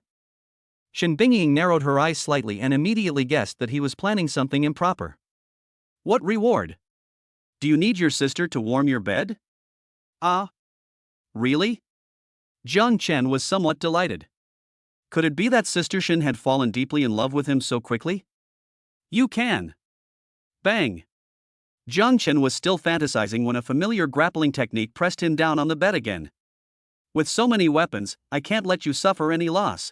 Shen Bingying narrowed her eyes slightly and immediately guessed that he was planning something improper. What reward? Do you need your sister to warm your bed? Really? Jiang Chen was somewhat delighted. Could it be that Sister Shen had fallen deeply in love with him so quickly? You can. Bang. Jiang Chen was still fantasizing when a familiar grappling technique pressed him down on the bed again. With so many weapons, I can't let you suffer any loss.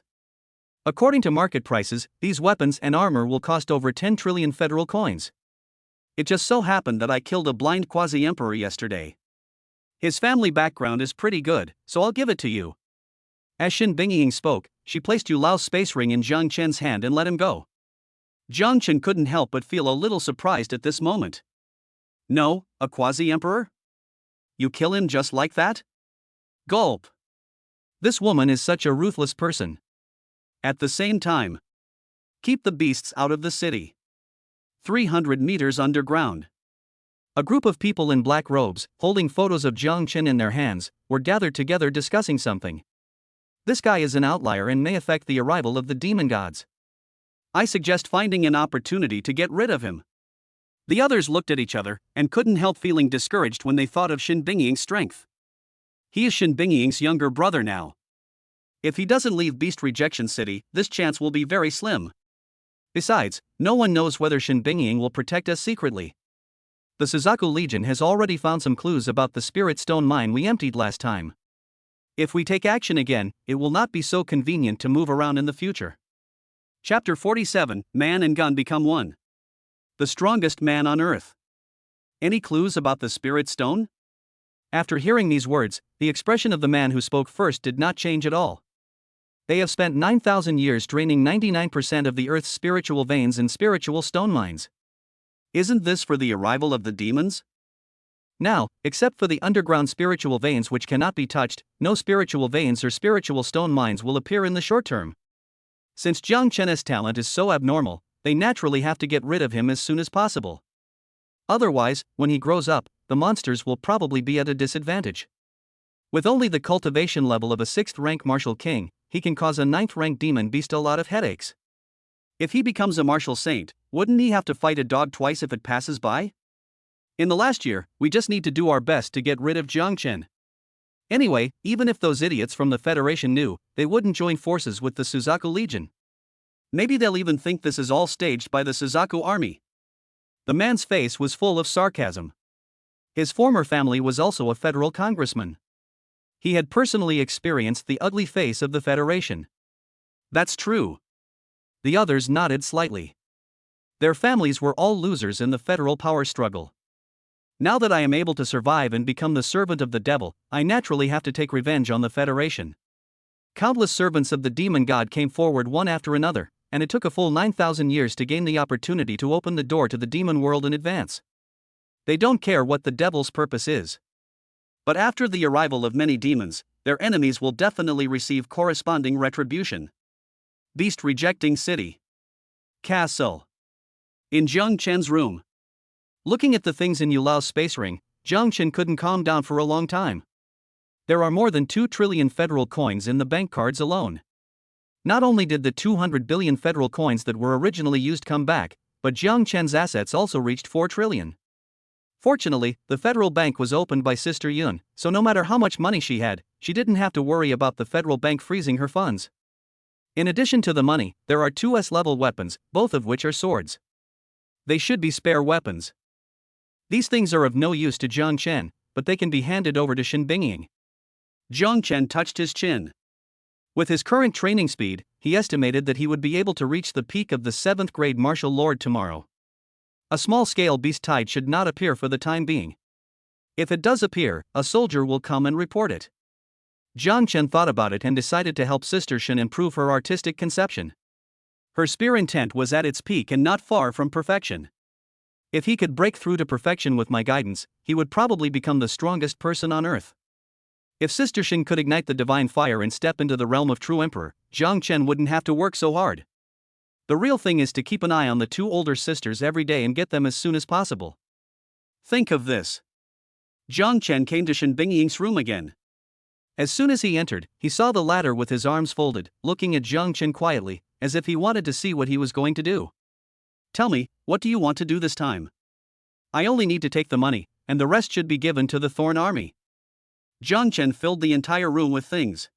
According to market prices, these weapons and armor will cost over 10 trillion federal coins. It just so happened that I killed a blind quasi-emperor yesterday. His family background is pretty good, so I'll give it to you. As Shen Bingying spoke, she placed Yu Lao's space ring in Jiang Chen's hand and let him go. Jiang Chen couldn't help but feel a little surprised at this moment. No, a quasi-emperor? You kill him just like that? Gulp. This woman is such a ruthless person. At the same time, keep the beasts out of the city. 300 meters underground. A group of people in black robes, holding photos of Jiang Chen in their hands, were gathered together discussing something. This guy is an outlier and may affect the arrival of the demon gods. I suggest finding an opportunity to get rid of him. The others looked at each other and couldn't help feeling discouraged when they thought of Shen Bingying's strength. He is Shen Bingying's younger brother now. If he doesn't leave Beast Rejection City, this chance will be very slim. Besides, no one knows whether Shen Bingying will protect us secretly. The Suzaku Legion has already found some clues about the Spirit Stone mine we emptied last time. If we take action again, it will not be so convenient to move around in the future. Chapter 47, Man and Gun Become One. The strongest man on Earth. Any clues about the Spirit Stone? After hearing these words, the expression of the man who spoke first did not change at all. They have spent 9,000 years draining 99% of the Earth's spiritual veins and spiritual stone mines. Isn't this for the arrival of the demons? Now, except for the underground spiritual veins which cannot be touched, no spiritual veins or spiritual stone mines will appear in the short term. Since Jiang Chen's talent is so abnormal, they naturally have to get rid of him as soon as possible. Otherwise, when he grows up, the monsters will probably be at a disadvantage. With only the cultivation level of a 6th rank martial king, he can cause a 9th rank demon beast a lot of headaches. If he becomes a martial saint, wouldn't he have to fight a dog twice if it passes by? In the last year, we just need to do our best to get rid of Jiang Chen. Anyway, even if those idiots from the Federation knew, they wouldn't join forces with the Suzaku Legion. Maybe they'll even think this is all staged by the Suzaku army. The man's face was full of sarcasm. His former family was also a federal congressman. He had personally experienced the ugly face of the Federation. That's true. The others nodded slightly. Their families were all losers in the federal power struggle. Now that I am able to survive and become the servant of the devil, I naturally have to take revenge on the Federation. Countless servants of the demon god came forward one after another, and it took a full 9,000 years to gain the opportunity to open the door to the demon world in advance. They don't care what the devil's purpose is. But after the arrival of many demons, their enemies will definitely receive corresponding retribution. Beast rejecting city. Castle. In Jiang Chen's room. Looking at the things in Yulao's space ring, Jiang Chen couldn't calm down for a long time. There are more than 2 trillion federal coins in the bank cards alone. Not only did the 200 billion federal coins that were originally used come back, but Jiang Chen's assets also reached 4 trillion. Fortunately, the federal bank was opened by Sister Yun, so no matter how much money she had, she didn't have to worry about the federal bank freezing her funds. In addition to the money, there are 2 S-level weapons, both of which are swords. They should be spare weapons. These things are of no use to Jiang Chen, but they can be handed over to Shen Bingying. Jiang Chen touched his chin. With his current training speed, he estimated that he would be able to reach the peak of the 7th grade martial lord tomorrow. A small-scale beast tide should not appear for the time being. If it does appear, a soldier will come and report it. Jiang Chen thought about it and decided to help Sister Shen improve her artistic conception. Her spear intent was at its peak and not far from perfection. If he could break through to perfection with my guidance, he would probably become the strongest person on earth. If Sister Shen could ignite the divine fire and step into the realm of true emperor, Jiang Chen wouldn't have to work so hard. The real thing is to keep an eye on the 2 older sisters every day and get them as soon as possible. Think of this. Jiang Chen came to Shen Bingying's room again. As soon as he entered, he saw the latter with his arms folded, looking at Jiang Chen quietly, as if he wanted to see what he was going to do. Tell me, what do you want to do this time? I only need to take the money, and the rest should be given to the Thorn Army. Jiang Chen filled the entire room with things.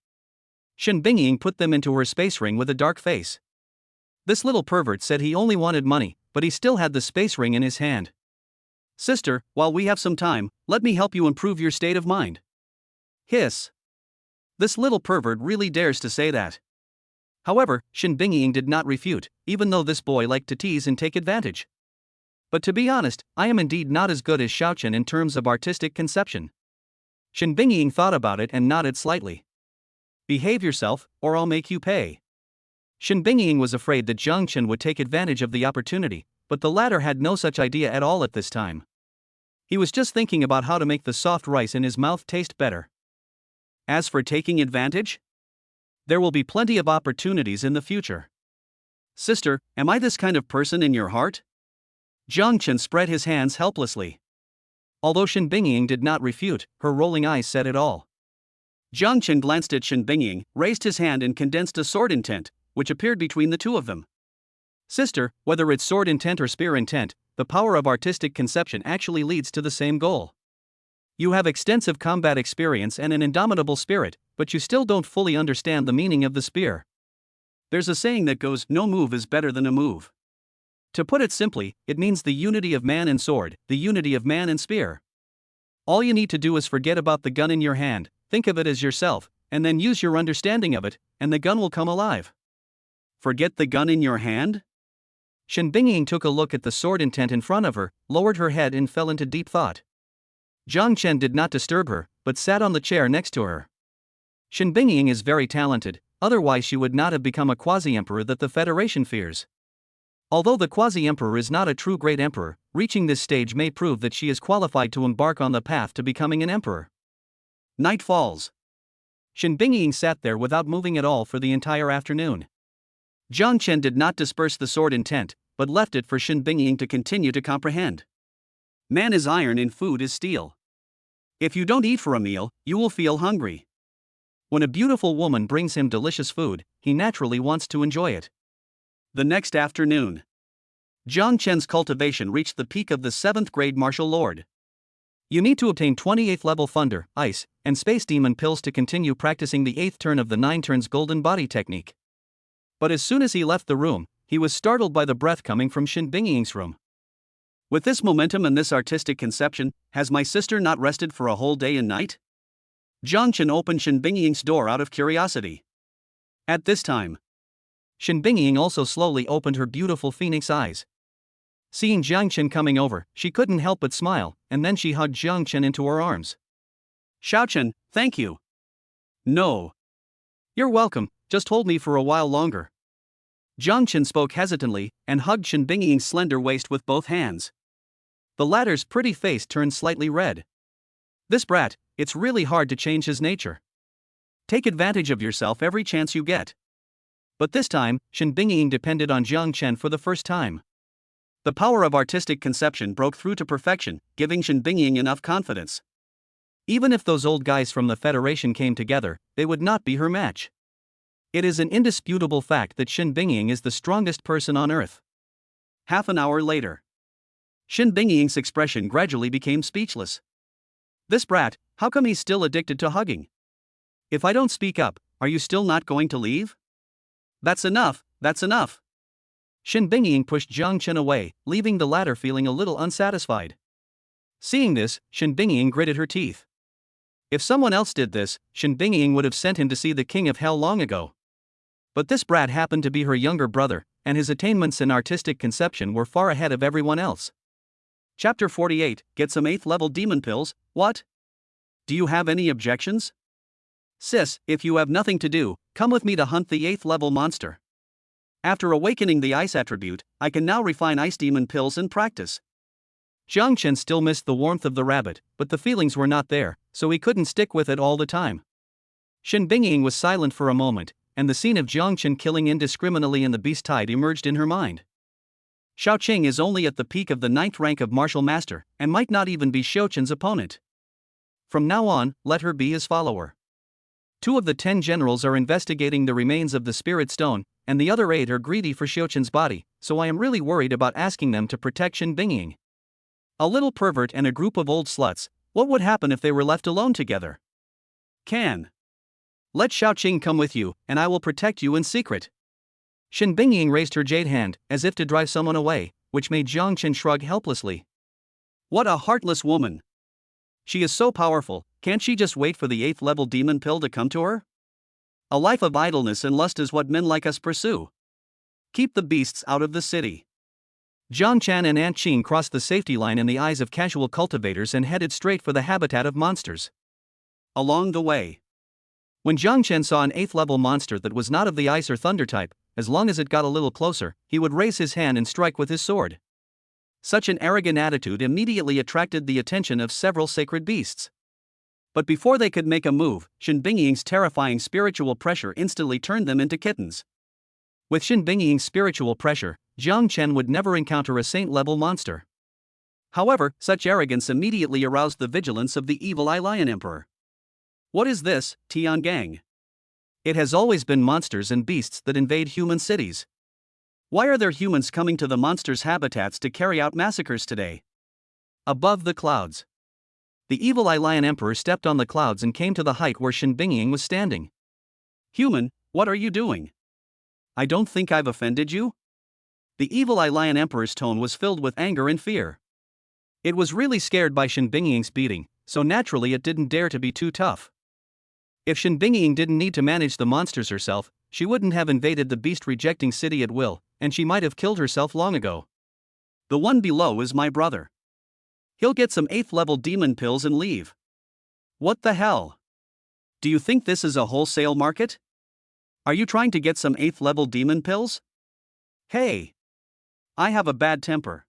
Shen Bingying put them into her space ring with a dark face. This little pervert said he only wanted money, but he still had the space ring in his hand. Sister, while we have some time, let me help you improve your state of mind. Hiss. This little pervert really dares to say that. However, Shen Bingying did not refute, even though this boy liked to tease and take advantage. But to be honest, I am indeed not as good as Xiaochen in terms of artistic conception. Shen Bingying thought about it and nodded slightly. Behave yourself, or I'll make you pay. Shen Bingying was afraid that Jiang Chen would take advantage of the opportunity, but the latter had no such idea at all at this time. He was just thinking about how to make the soft rice in his mouth taste better. As for taking advantage, there will be plenty of opportunities in the future. Sister, am I this kind of person in your heart? Jiang Chen spread his hands helplessly. Although Shen Bingying did not refute, her rolling eyes said it all. Jiang Chen glanced at Shen Bingying, raised his hand and condensed a sword intent, which appeared between the 2 of them. Sister, whether it's sword intent or spear intent, the power of artistic conception actually leads to the same goal. You have extensive combat experience and an indomitable spirit, but you still don't fully understand the meaning of the spear. There's a saying that goes, no move is better than a move. To put it simply, it means the unity of man and sword, the unity of man and spear. All you need to do is forget about the gun in your hand, think of it as yourself, and then use your understanding of it, and the gun will come alive. Forget the gun in your hand? Shen Bingying took a look at the sword intent in front of her, lowered her head and fell into deep thought. Jiang Chen did not disturb her, but sat on the chair next to her. Shen Bingying is very talented, otherwise she would not have become a quasi-emperor that the Federation fears. Although the quasi-emperor is not a true great emperor, reaching this stage may prove that she is qualified to embark on the path to becoming an emperor. Night falls. Shen Bingying sat there without moving at all for the entire afternoon. Jiang Chen did not disperse the sword intent, but left it for Shen Bingying to continue to comprehend. Man is iron and food is steel. If you don't eat for a meal, you will feel hungry. When a beautiful woman brings him delicious food, he naturally wants to enjoy it. The next afternoon, Jiang Chen's cultivation reached the peak of the 7th grade martial lord. You need to obtain 28th level thunder, ice, and space demon pills to continue practicing the 8th turn of the 9 turns golden body technique. But as soon as he left the room, he was startled by the breath coming from Shin Bingying's room. With this momentum and this artistic conception, has my sister not rested for a whole day and night? Jiang Chen opened Shin Bingying's door out of curiosity. At this time, Shin Bingying also slowly opened her beautiful phoenix eyes. Seeing Jiang Chen coming over, she couldn't help but smile, and then she hugged Jiang Chen into her arms. Xiao Chen, thank you. No. You're welcome, just hold me for a while longer. Jiang Chen spoke hesitantly and hugged Shin Bingying's slender waist with both hands. The latter's pretty face turned slightly red. This brat, it's really hard to change his nature. Take advantage of yourself every chance you get. But this time, Shin Bingying depended on Jiang Chen for the first time. The power of artistic conception broke through to perfection, giving Shin Bingying enough confidence. Even if those old guys from the Federation came together, they would not be her match. It is an indisputable fact that Shin Bingying is the strongest person on earth. Half an hour later, Shin Bingying's expression gradually became speechless. This brat, how come he's still addicted to hugging? If I don't speak up, are you still not going to leave? That's enough, that's enough. Shin Bingying pushed Jiang Chen away, leaving the latter feeling a little unsatisfied. Seeing this, Shin Bingying gritted her teeth. If someone else did this, Shin Bingying would have sent him to see the king of hell long ago. But this brat happened to be her younger brother, and his attainments in artistic conception were far ahead of everyone else. Chapter 48, Get some 8th level demon pills, what? Do you have any objections? Sis, if you have nothing to do, come with me to hunt the 8th level monster. After awakening the ice attribute, I can now refine ice demon pills in practice. Jiang Chen still missed the warmth of the rabbit, but the feelings were not there, so he couldn't stick with it all the time. Shin Bingying was silent for a moment, and the scene of Jiang Chen killing indiscriminately in the beast tide emerged in her mind. Xiao Qing is only at the peak of the 9th rank of martial master, and might not even be Xiao Chen's opponent. From now on, let her be his follower. 2 of the 10 generals are investigating the remains of the spirit stone, and the other 8 are greedy for Xiao Chen's body, so I am really worried about asking them to protect Shin Bingying. A little pervert and a group of old sluts, what would happen if they were left alone together? Let Xiao Qing come with you, and I will protect you in secret. Shin Bingying raised her jade hand, as if to drive someone away, which made Jiang Chen shrug helplessly. What a heartless woman! She is so powerful, can't she just wait for the 8th level demon pill to come to her? A life of idleness and lust is what men like us pursue. Keep the beasts out of the city. Jiang Chen and Aunt Qing crossed the safety line in the eyes of casual cultivators and headed straight for the habitat of monsters. Along the way, when Jiang Chen saw an 8th level monster that was not of the ice or thunder type, as long as it got a little closer, he would raise his hand and strike with his sword. Such an arrogant attitude immediately attracted the attention of several sacred beasts. But before they could make a move, Shin Bingying's terrifying spiritual pressure instantly turned them into kittens. With Shin Bingying's spiritual pressure, Jiang Chen would never encounter a saint-level monster. However, such arrogance immediately aroused the vigilance of the evil Eye Lion Emperor. What is this, Tiangang? It has always been monsters and beasts that invade human cities. Why are there humans coming to the monsters' habitats to carry out massacres today? Above the clouds, the evil Eye Lion Emperor stepped on the clouds and came to the height where Shin Bingying was standing. Human, what are you doing? I don't think I've offended you? The evil Eye Lion Emperor's tone was filled with anger and fear. It was really scared by Shin Bingying's beating, so naturally it didn't dare to be too tough. If Shin Bingying didn't need to manage the monsters herself, she wouldn't have invaded the beast-rejecting city at will, and she might have killed herself long ago. The one below is my brother. He'll get some 8th level demon pills and leave. What the hell? Do you think this is a wholesale market? Are you trying to get some 8th level demon pills? Hey! I have a bad temper.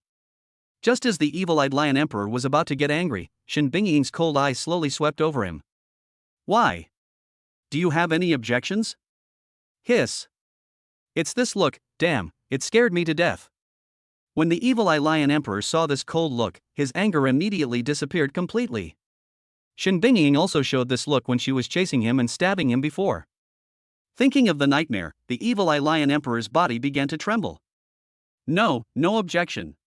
Just as the evil-eyed Lion Emperor was about to get angry, Shin Bingying's cold eyes slowly swept over him. Why? Do you have any objections? Hiss. It's this look, damn, it scared me to death. When the evil eye lion emperor saw this cold look, his anger immediately disappeared completely. Shen Bingying also showed this look when she was chasing him and stabbing him before. Thinking of the nightmare, the evil eye lion emperor's body began to tremble. No objection.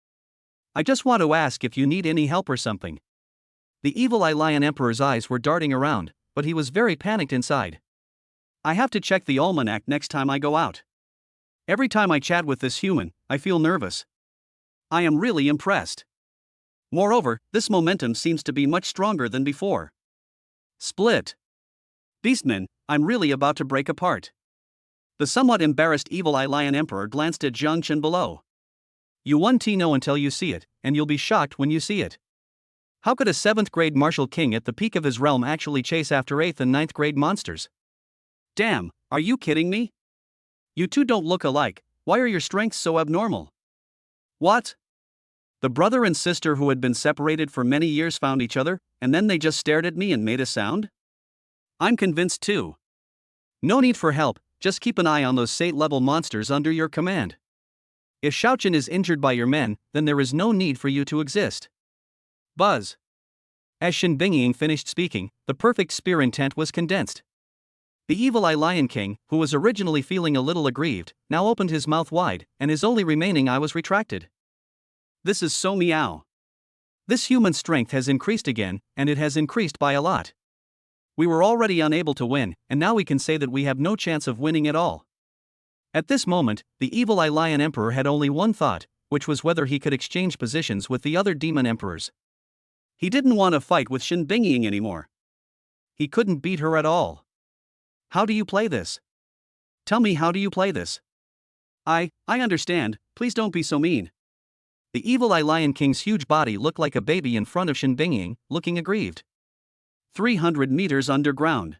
I just want to ask if you need any help or something. The evil eye lion emperor's eyes were darting around, but he was very panicked inside. I have to check the almanac next time I go out. Every time I chat with this human, I feel nervous. I am really impressed. Moreover, this momentum seems to be much stronger than before. Split. Beastman, I'm really about to break apart. The somewhat embarrassed evil eye lion emperor glanced at Jiang Chen below. You won't know until you see it, and you'll be shocked when you see it. How could a 7th grade martial king at the peak of his realm actually chase after 8th and 9th grade monsters? Damn, are you kidding me? You two don't look alike, why are your strengths so abnormal? What? The brother and sister who had been separated for many years found each other, and then they just stared at me and made a sound? I'm convinced too. No need for help, just keep an eye on those Sate-level monsters under your command. If Xiaochen is injured by your men, then there is no need for you to exist. Buzz. As Shen Bingying finished speaking, the perfect spear intent was condensed. The evil eye lion king, who was originally feeling a little aggrieved, now opened his mouth wide, and his only remaining eye was retracted. This is so meow. This human strength has increased again, and it has increased by a lot. We were already unable to win, and now we can say that we have no chance of winning at all. At this moment, the evil eye lion emperor had only one thought, which was whether he could exchange positions with the other demon emperors. He didn't want to fight with Shen Bingying anymore. He couldn't beat her at all. How do you play this? Tell me, how do you play this? I understand, please don't be so mean. The evil eye lion king's huge body looked like a baby in front of Shen Bingying, looking aggrieved. 300 meters underground.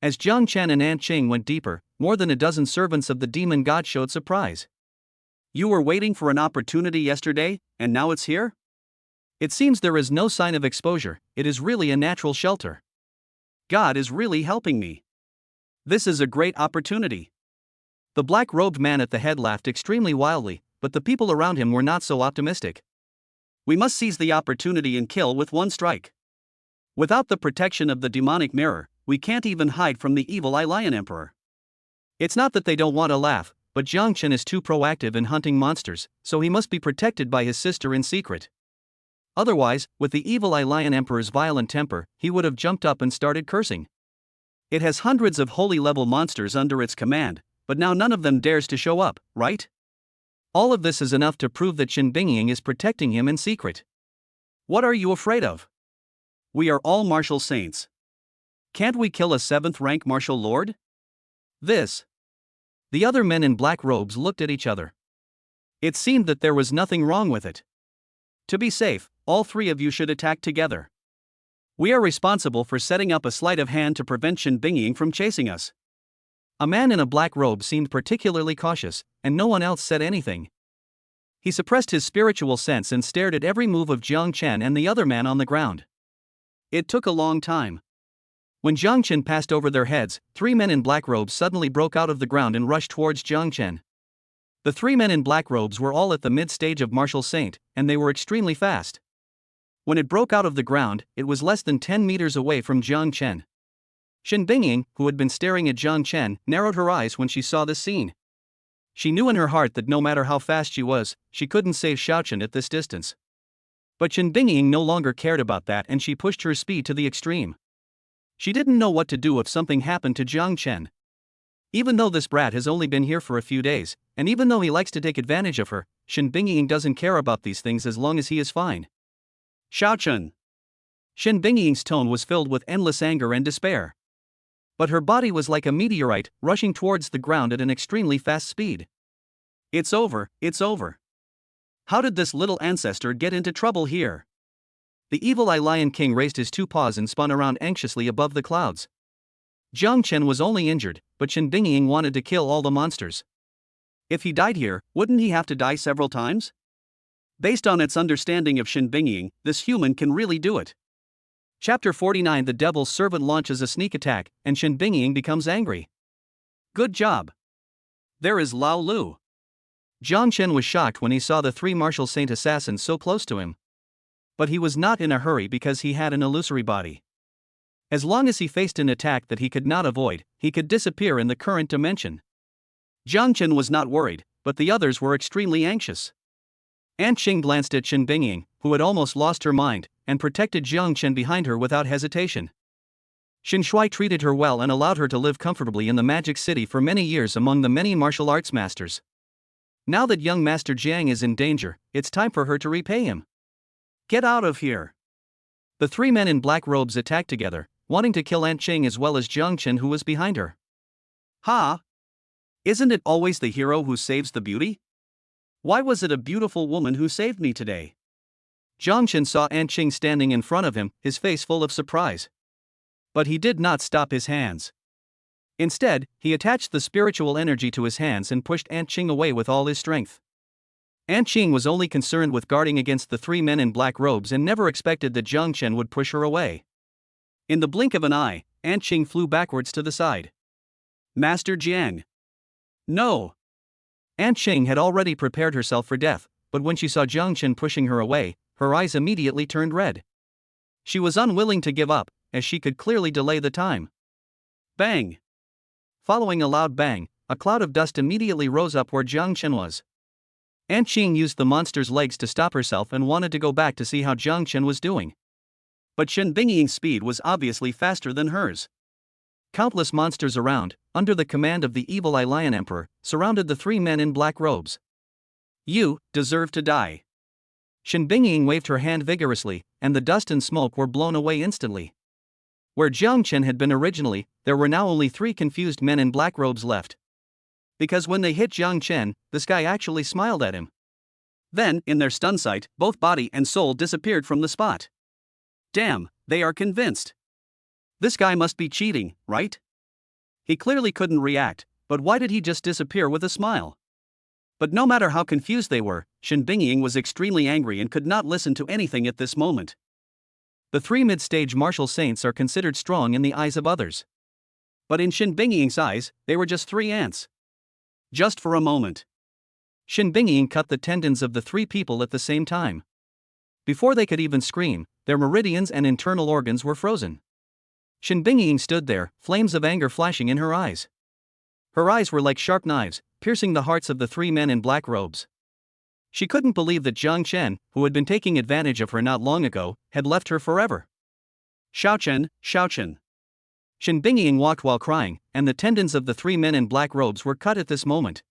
As Jiang Chen and Aunt Qing went deeper, more than a dozen servants of the demon god showed surprise. You were waiting for an opportunity yesterday, and now it's here? It seems there is no sign of exposure, it is really a natural shelter. God is really helping me. This is a great opportunity. The black-robed man at the head laughed extremely wildly, but the people around him were not so optimistic. We must seize the opportunity and kill with one strike. Without the protection of the demonic mirror, we can't even hide from the evil eye lion emperor. It's not that they don't want to laugh, but Jiang Chen is too proactive in hunting monsters, so he must be protected by his sister in secret. Otherwise, with the evil eye lion emperor's violent temper, he would have jumped up and started cursing. It has hundreds of holy-level monsters under its command, but now none of them dares to show up, right? All of this is enough to prove that Shen Bingying is protecting him in secret. What are you afraid of? We are all martial saints. Can't we kill a 7th-rank martial lord? The other men in black robes looked at each other. It seemed that there was nothing wrong with it. To be safe, all 3 of you should attack together. We are responsible for setting up a sleight of hand to prevent Shen Bingying from chasing us. A man in a black robe seemed particularly cautious, and no one else said anything. He suppressed his spiritual sense and stared at every move of Jiang Chen and the other man on the ground. It took a long time. When Jiang Chen passed over their heads, 3 men in black robes suddenly broke out of the ground and rushed towards Jiang Chen. The 3 men in black robes were all at the mid-stage of martial saint, and they were extremely fast. When it broke out of the ground, it was less than 10 meters away from Jiang Chen. Shen Bingying, who had been staring at Jiang Chen, narrowed her eyes when she saw this scene. She knew in her heart that no matter how fast she was, she couldn't save Xiaochen at this distance. But Shen Bingying no longer cared about that, and she pushed her speed to the extreme. She didn't know what to do if something happened to Jiang Chen. Even though this brat has only been here for a few days, and even though he likes to take advantage of her, Shen Bingying doesn't care about these things as long as he is fine. Xiaochen. Shen Bingying's tone was filled with endless anger and despair. But her body was like a meteorite, rushing towards the ground at an extremely fast speed. It's over, it's over. How did this little ancestor get into trouble here? The evil eye lion king raised his 2 paws and spun around anxiously above the clouds. Jiang Chen was only injured, but Shen Bingying wanted to kill all the monsters. If he died here, wouldn't he have to die several times? Based on its understanding of Shen Bingying, this human can really do it. Chapter 49. The Devil's Servant launches a sneak attack, and Shen Bingying becomes angry. Good job. There is Lao Lu. Jiang Chen was shocked when he saw the three martial saint assassins so close to him. But he was not in a hurry because he had an illusory body. As long as he faced an attack that he could not avoid, he could disappear in the current dimension. Jiang Chen was not worried, but the others were extremely anxious. Aunt Qing glanced at Shen Bingying, who had almost lost her mind, and protected Jiang Chen behind her without hesitation. Shen Shui treated her well and allowed her to live comfortably in the Magic City for many years among the many martial arts masters. Now that young Master Jiang is in danger, it's time for her to repay him. Get out of here! The three men in black robes attacked together, wanting to kill Aunt Qing as well as Jiang Chen, who was behind her. Ha! Isn't it always the hero who saves the beauty? Why was it a beautiful woman who saved me today? Jiang Chen saw Aunt Qing standing in front of him, his face full of surprise. But he did not stop his hands. Instead, he attached the spiritual energy to his hands and pushed Aunt Qing away with all his strength. Aunt Qing was only concerned with guarding against the three men in black robes and never expected that Jiang Chen would push her away. In the blink of an eye, Aunt Qing flew backwards to the side. Master Jiang! No! Aunt Qing had already prepared herself for death, but when she saw Jiang Chen pushing her away, her eyes immediately turned red. She was unwilling to give up, as she could clearly delay the time. Bang! Following a loud bang, a cloud of dust immediately rose up where Jiang Chen was. Aunt Qing used the monster's legs to stop herself and wanted to go back to see how Jiang Chen was doing. But Shen Bingying's speed was obviously faster than hers. Countless monsters around, under the command of the evil Eye Lion Emperor, surrounded the three men in black robes. You deserve to die. Shen Bingying waved her hand vigorously, and the dust and smoke were blown away instantly. Where Jiang Chen had been originally, there were now only three confused men in black robes left. Because when they hit Jiang Chen, the sky actually smiled at him. Then, in their stun sight, both body and soul disappeared from the spot. Damn, they are convinced. This guy must be cheating, right? He clearly couldn't react, but why did he just disappear with a smile? But no matter how confused they were, Shen Bingying was extremely angry and could not listen to anything at this moment. The three mid-stage martial saints are considered strong in the eyes of others. But in Shen Bingying's eyes, they were just three ants. Just for a moment. Shen Bingying cut the tendons of the three people at the same time. Before they could even scream, their meridians and internal organs were frozen. Shen Bingying stood there, flames of anger flashing in her eyes. Her eyes were like sharp knives, piercing the hearts of the three men in black robes. She couldn't believe that Jiang Chen, who had been taking advantage of her not long ago, had left her forever. Xiaochen, Xiaochen. Shen Bingying walked while crying, and the tendons of the three men in black robes were cut at this moment.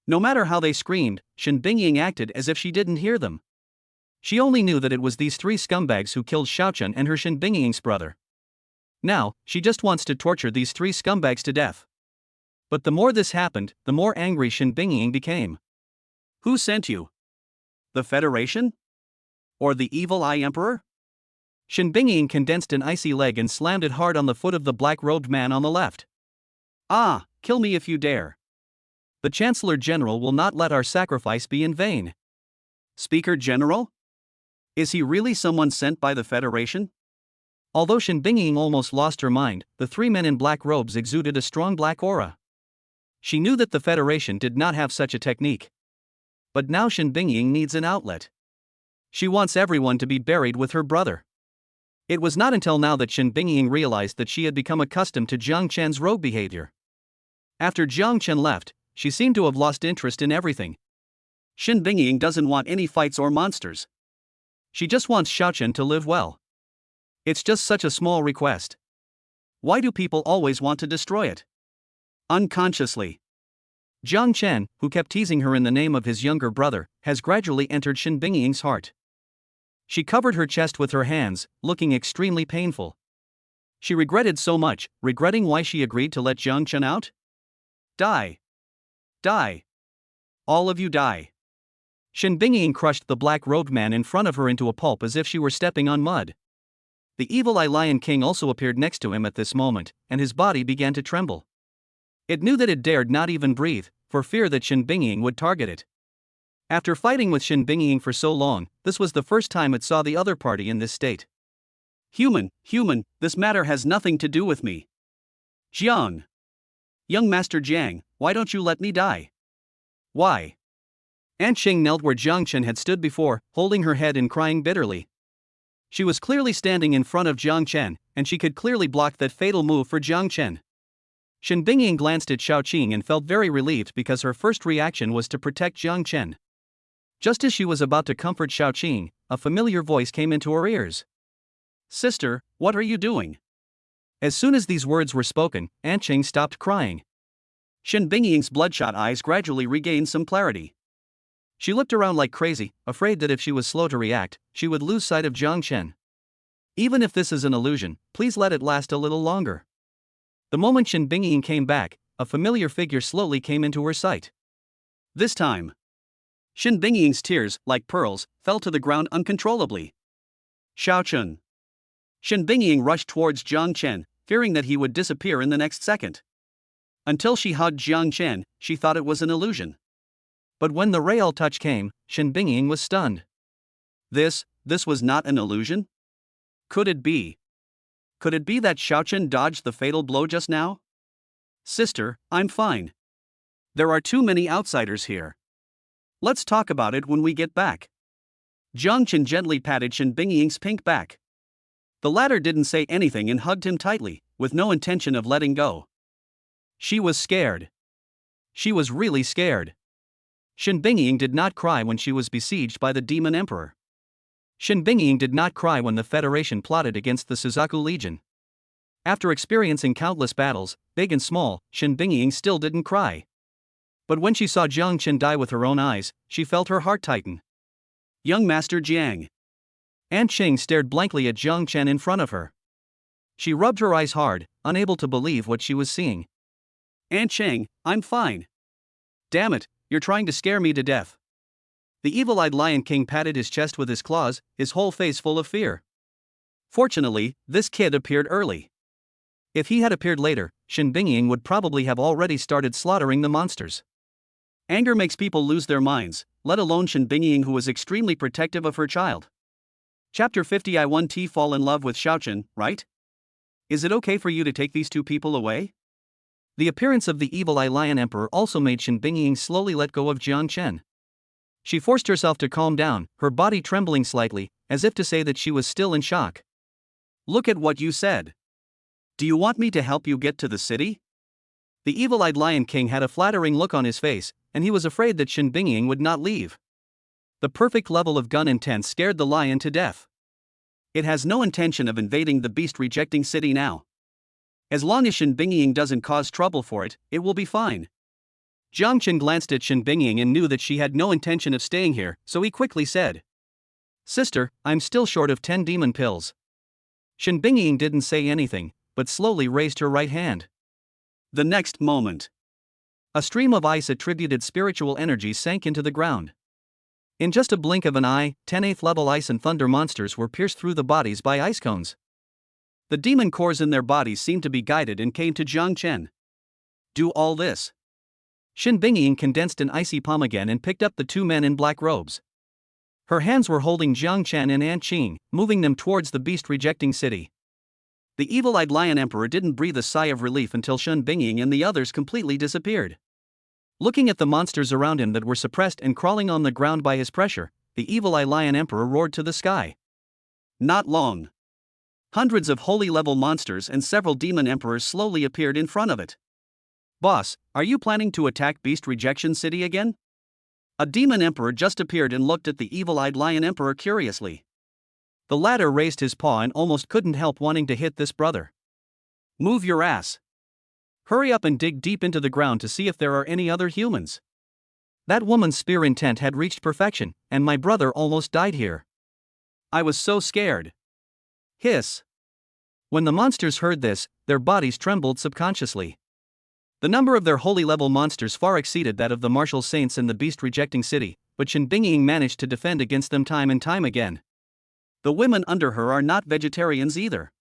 No matter how they screamed, Shen Bingying acted as if she didn't hear them. She only knew that it was these three scumbags who killed Xiaochen and her Shen Bingying's brother. Now, she just wants to torture these three scumbags to death. But the more this happened, the more angry Shen Bingying became. Who sent you? The Federation? Or the evil Eye Emperor? Shen Bingying condensed an icy leg and slammed it hard on the foot of the black-robed man on the left. Ah, kill me if you dare. The Chancellor General will not let our sacrifice be in vain. Speaker General? Is he really someone sent by the Federation? Although Shen Bingying almost lost her mind, the three men in black robes exuded a strong black aura. She knew that the Federation did not have such a technique. But now Shen Bingying needs an outlet. She wants everyone to be buried with her brother. It was not until now that Shen Bingying realized that she had become accustomed to Jiang Chen's rogue behavior. After Jiang Chen left, she seemed to have lost interest in everything. Shen Bingying doesn't want any fights or monsters. She just wants Xiaochen to live well. It's just such a small request. Why do people always want to destroy it? Unconsciously. Jiang Chen, who kept teasing her in the name of his younger brother, has gradually entered Shen Bingying's heart. She covered her chest with her hands, looking extremely painful. She regretted so much, regretting why she agreed to let Jiang Chen out. Die. Die. All of you die. Shen Bingying crushed the black-robed man in front of her into a pulp as if she were stepping on mud. The evil Eye Lion King also appeared next to him at this moment, and his body began to tremble. It knew that it dared not even breathe, for fear that Shen Bingying would target it. After fighting with Shen Bingying for so long, this was the first time it saw the other party in this state. Human, this matter has nothing to do with me. Jiang. Young Master Jiang, why don't you let me die? Why? Aunt Qing knelt where Jiang Chen had stood before, holding her head and crying bitterly. She was clearly standing in front of Jiang Chen, and she could clearly block that fatal move for Jiang Chen. Shen Bingying glanced at Xiaoqing and felt very relieved because her first reaction was to protect Jiang Chen. Just as she was about to comfort Xiaoqing, a familiar voice came into her ears. Sister, what are you doing? As soon as these words were spoken, Aunt Qing stopped crying. Shen Bingying's bloodshot eyes gradually regained some clarity. She looked around like crazy, afraid that if she was slow to react, she would lose sight of Jiang Chen. Even if this is an illusion, please let it last a little longer. The moment Shen Bingying came back, a familiar figure slowly came into her sight. This time, Shen Bingying's tears, like pearls, fell to the ground uncontrollably. Xiaochun. Shen Bingying rushed towards Jiang Chen, fearing that he would disappear in the next second. Until she hugged Jiang Chen, she thought it was an illusion. But when the real touch came, Shen Bingying was stunned. This was not an illusion? Could it be? Could it be that Xiaochun dodged the fatal blow just now? Sister, I'm fine. There are too many outsiders here. Let's talk about it when we get back. Jiang Chen gently patted Shen Bingying's pink back. The latter didn't say anything and hugged him tightly, with no intention of letting go. She was scared. She was really scared. Shen Bingying did not cry when she was besieged by the Demon Emperor. Shen Bingying did not cry when the Federation plotted against the Suzaku Legion. After experiencing countless battles, big and small, Shen Bingying still didn't cry. But when she saw Jiang Chen die with her own eyes, she felt her heart tighten. Young Master Jiang. Aunt Qing stared blankly at Jiang Chen in front of her. She rubbed her eyes hard, unable to believe what she was seeing. Aunt Qing, I'm fine. Damn it, you're trying to scare me to death. The evil-eyed Lion King patted his chest with his claws, his whole face full of fear. Fortunately, this kid appeared early. If he had appeared later, Shen Bingying would probably have already started slaughtering the monsters. Anger makes people lose their minds, let alone Shen Bingying, who was extremely protective of her child. Chapter 50. I want to fall in love with Xiaochun, right? Is it okay for you to take these two people away? The appearance of the evil-eye Lion Emperor also made Shen Bingying slowly let go of Jiang Chen. She forced herself to calm down, her body trembling slightly, as if to say that she was still in shock. Look at what you said. Do you want me to help you get to the city? The evil-eyed Lion King had a flattering look on his face, and he was afraid that Shen Bingying would not leave. The perfect level of gun intent scared the lion to death. It has no intention of invading the beast-rejecting city now. As long as Shen Bingying doesn't cause trouble for it, it will be fine. Jiang Chen glanced at Shen Bingying and knew that she had no intention of staying here, so he quickly said, Sister, I'm still short of 10 demon pills. Shen Bingying didn't say anything, but slowly raised her right hand. The next moment, a stream of ice attributed spiritual energy sank into the ground. In just a blink of an eye, 10 8th level ice and thunder monsters were pierced through the bodies by ice cones. The demon cores in their bodies seemed to be guided and came to Jiang Chen. Do all this. Shen Bingying condensed an icy palm again and picked up the two men in black robes. Her hands were holding Jiang Chen and Aunt Qing, moving them towards the beast-rejecting city. The evil-eyed Lion Emperor didn't breathe a sigh of relief until Shen Bingying and the others completely disappeared. Looking at the monsters around him that were suppressed and crawling on the ground by his pressure, the evil-eyed Lion Emperor roared to the sky. Not long. Hundreds of holy-level monsters and several demon emperors slowly appeared in front of it. Boss, are you planning to attack Beast Rejection City again? A demon emperor just appeared and looked at the evil-eyed Lion Emperor curiously. The latter raised his paw and almost couldn't help wanting to hit this brother. Move your ass. Hurry up and dig deep into the ground to see if there are any other humans. That woman's spear intent had reached perfection, and my brother almost died here. I was so scared. Hiss. When the monsters heard this, their bodies trembled subconsciously. The number of their holy-level monsters far exceeded that of the martial saints in the beast-rejecting city, but Shen Bingying managed to defend against them time and time again. The women under her are not vegetarians either.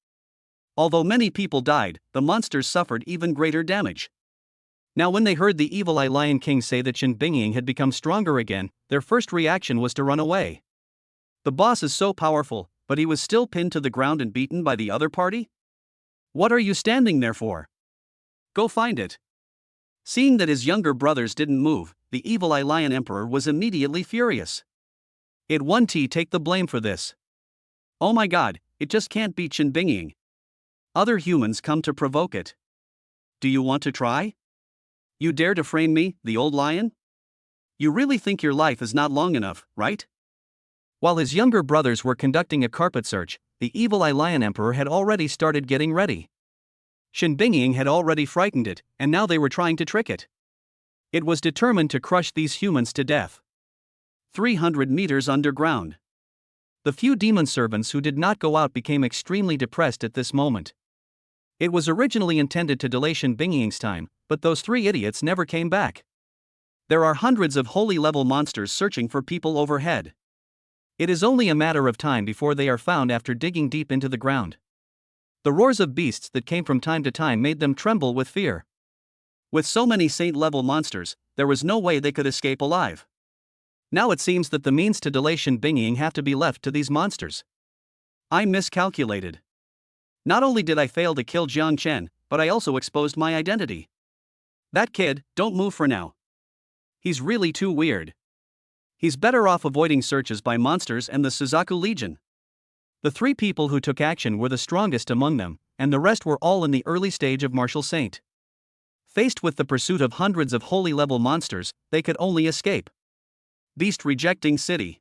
Although many people died, the monsters suffered even greater damage. Now when they heard the evil-eye Lion King say that Shen Bingying had become stronger again, their first reaction was to run away. The boss is so powerful, but he was still pinned to the ground and beaten by the other party? What are you standing there for? Go find it. Seeing that his younger brothers didn't move, the evil eye lion emperor was immediately furious. It won't take the blame for this. Oh my god, it just can't be Chen Bingying. Other humans come to provoke it. Do you want to try? You dare to frame me, the old lion? You really think your life is not long enough, right? While his younger brothers were conducting a carpet search, the evil eye lion emperor had already started getting ready. Shen Bingying had already frightened it, and now they were trying to trick it. It was determined to crush these humans to death. 300 meters underground. The few demon servants who did not go out became extremely depressed at this moment. It was originally intended to delay Shen Bingying's time, but those three idiots never came back. There are hundreds of holy level monsters searching for people overhead. It is only a matter of time before they are found after digging deep into the ground. The roars of beasts that came from time to time made them tremble with fear. With so many saint-level monsters, there was no way they could escape alive. Now it seems that the means to delay Shen Bingying have to be left to these monsters. I miscalculated. Not only did I fail to kill Jiang Chen, but I also exposed my identity. That kid, don't move for now. He's really too weird. He's better off avoiding searches by monsters and the Suzaku Legion. The three people who took action were the strongest among them, and the rest were all in the early stage of martial saint. Faced with the pursuit of hundreds of holy level monsters, they could only escape. Beast rejecting city.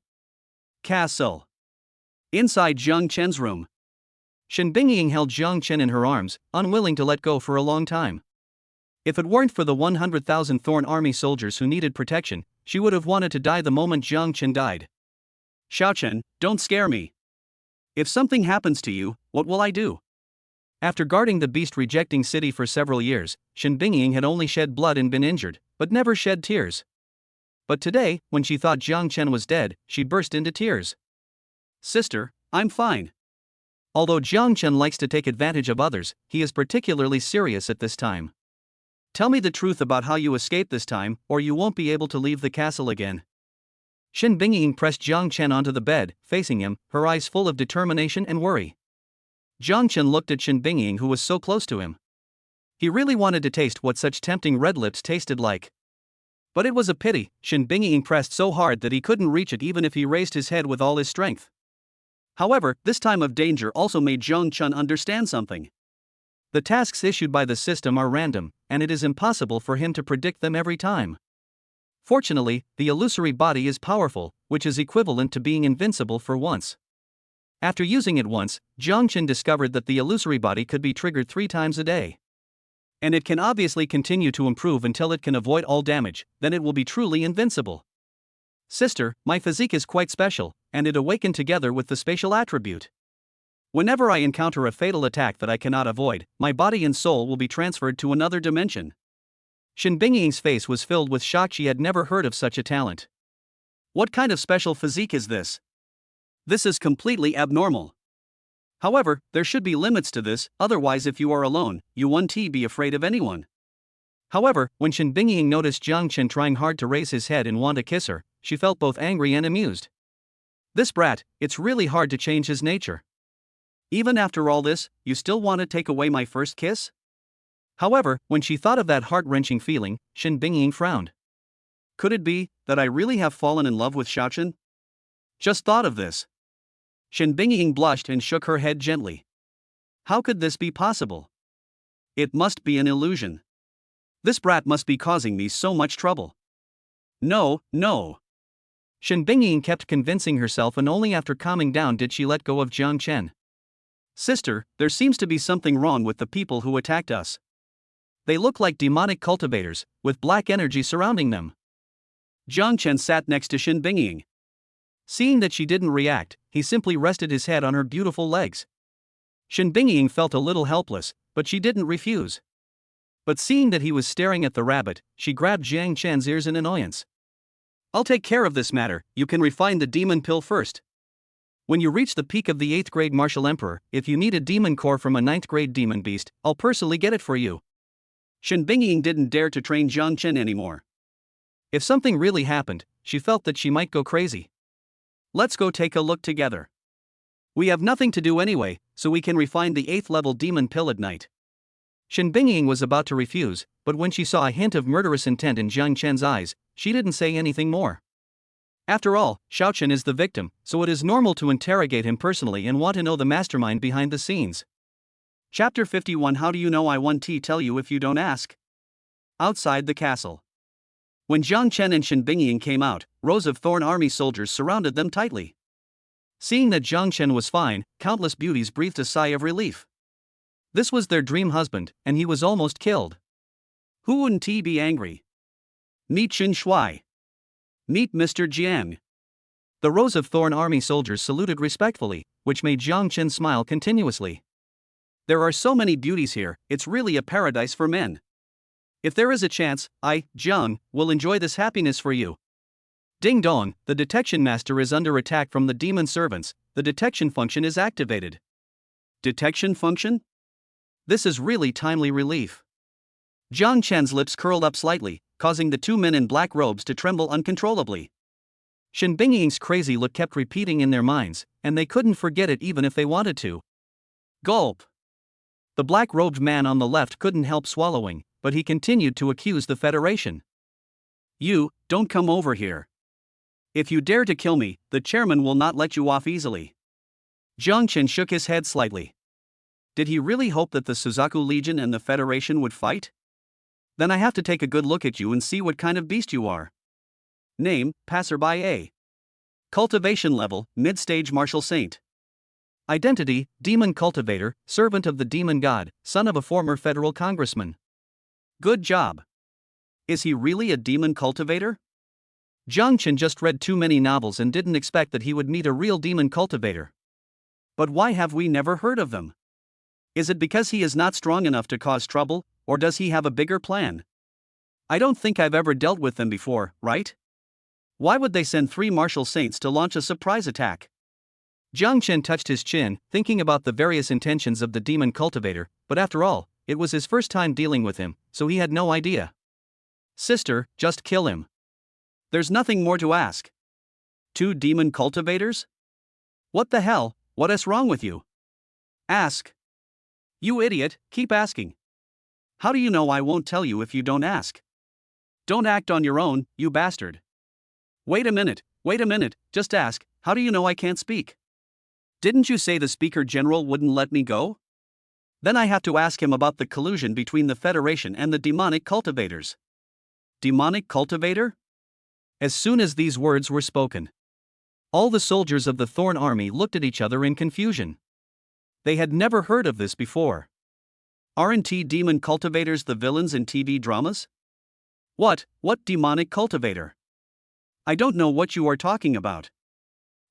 Castle. Inside Jiang Chen's room. Shen Bingying held Jiang Chen in her arms, unwilling to let go for a long time. If it weren't for the 100,000 Thorn Army soldiers who needed protection, she would have wanted to die the moment Jiang Chen died. Xiaochen, don't scare me. If something happens to you, what will I do? After guarding the beast-rejecting city for several years, Shen Bingying had only shed blood and been injured, but never shed tears. But today, when she thought Jiang Chen was dead, she burst into tears. Sister, I'm fine. Although Jiang Chen likes to take advantage of others, he is particularly serious at this time. Tell me the truth about how you escaped this time, or you won't be able to leave the castle again. Shen Bingying pressed Jiang Chen onto the bed, facing him, her eyes full of determination and worry. Jiang Chen looked at Shen Bingying, who was so close to him. He really wanted to taste what such tempting red lips tasted like. But it was a pity, Shen Bingying pressed so hard that he couldn't reach it even if he raised his head with all his strength. However, this time of danger also made Jiang Chen understand something. The tasks issued by the system are random, and it is impossible for him to predict them every time. Fortunately, the illusory body is powerful, which is equivalent to being invincible for once. After using it once, Jiang Chen discovered that the illusory body could be triggered 3 times a day. And it can obviously continue to improve until it can avoid all damage, then it will be truly invincible. Sister, my physique is quite special, and it awakened together with the spatial attribute. Whenever I encounter a fatal attack that I cannot avoid, my body and soul will be transferred to another dimension. Shen Bingying's face was filled with shock. She had never heard of such a talent. What kind of special physique is this? This is completely abnormal. However, there should be limits to this, otherwise if you are alone, you won't be afraid of anyone. However, when Shen Bingying noticed Jiang Chen trying hard to raise his head and want to kiss her, she felt both angry and amused. This brat, it's really hard to change his nature. Even after all this, you still want to take away my first kiss? However, when she thought of that heart-wrenching feeling, Shen Bingying frowned. Could it be that I really have fallen in love with Xiaochen? Just thought of this. Shen Bingying blushed and shook her head gently. How could this be possible? It must be an illusion. This brat must be causing me so much trouble. No, no. Shen Bingying kept convincing herself, and only after calming down did she let go of Jiang Chen. Sister, there seems to be something wrong with the people who attacked us. They look like demonic cultivators, with black energy surrounding them. Jiang Chen sat next to Shen Bingying. Seeing that she didn't react, he simply rested his head on her beautiful legs. Shen Bingying felt a little helpless, but she didn't refuse. But seeing that he was staring at the rabbit, she grabbed Jiang Chen's ears in annoyance. I'll take care of this matter, you can refine the demon pill first. When you reach the peak of the 8th grade martial emperor, if you need a demon core from a 9th grade demon beast, I'll personally get it for you. Shen Bingying didn't dare to train Jiang Chen anymore. If something really happened, she felt that she might go crazy. Let's go take a look together. We have nothing to do anyway, so we can refine the 8th level demon pill at night. Shen Bingying was about to refuse, but when she saw a hint of murderous intent in Jiang Chen's eyes, she didn't say anything more. After all, Xiao Chen is the victim, so it is normal to interrogate him personally and want to know the mastermind behind the scenes. Chapter 51. How do you know I won't tell you if you don't ask? Outside the castle. When Jiang Chen and Shen Bingying came out, rows of Thorn Army soldiers surrounded them tightly. Seeing that Jiang Chen was fine, countless beauties breathed a sigh of relief. This was their dream husband, and he was almost killed. Who wouldn't be angry? Meet Xin Shuai. Meet Mr. Jiang. The rows of Thorn Army soldiers saluted respectfully, which made Jiang Chen smile continuously. There are so many beauties here, it's really a paradise for men. If there is a chance, I, Jiang, will enjoy this happiness for you. Ding dong, the detection master is under attack from the demon servants, the detection function is activated. Detection function? This is really timely relief. Jiang Chen's lips curled up slightly, causing the two men in black robes to tremble uncontrollably. Shen Bingying's crazy look kept repeating in their minds, and they couldn't forget it even if they wanted to. Gulp. The black-robed man on the left couldn't help swallowing, but he continued to accuse the Federation. You, don't come over here. If you dare to kill me, the chairman will not let you off easily. Jiang Chen shook his head slightly. Did he really hope that the Suzaku Legion and the Federation would fight? Then I have to take a good look at you and see what kind of beast you are. Name, Passerby A. Cultivation level, mid-stage martial saint. Identity, demon cultivator, servant of the demon god, son of a former federal congressman. Good job. Is he really a demon cultivator? Jiang Chen just read too many novels and didn't expect that he would meet a real demon cultivator. But why have we never heard of them? Is it because he is not strong enough to cause trouble, or does he have a bigger plan? I don't think I've ever dealt with them before, right? Why would they send 3 martial saints to launch a surprise attack? Jiang Chen touched his chin, thinking about the various intentions of the demon cultivator, but after all, it was his first time dealing with him, so he had no idea. Sister, just kill him. There's nothing more to ask. 2 demon cultivators? What the hell, what is wrong with you? Ask. You idiot, keep asking. How do you know I won't tell you if you don't ask? Don't act on your own, you bastard. Wait a minute, just ask, how do you know I can't speak? Didn't you say the Speaker General wouldn't let me go? Then I have to ask him about the collusion between the Federation and the demonic cultivators. Demonic cultivator? As soon as these words were spoken, all the soldiers of the Thorn Army looked at each other in confusion. They had never heard of this before. Aren't demon cultivators the villains in TV dramas? What demonic cultivator? I don't know what you are talking about.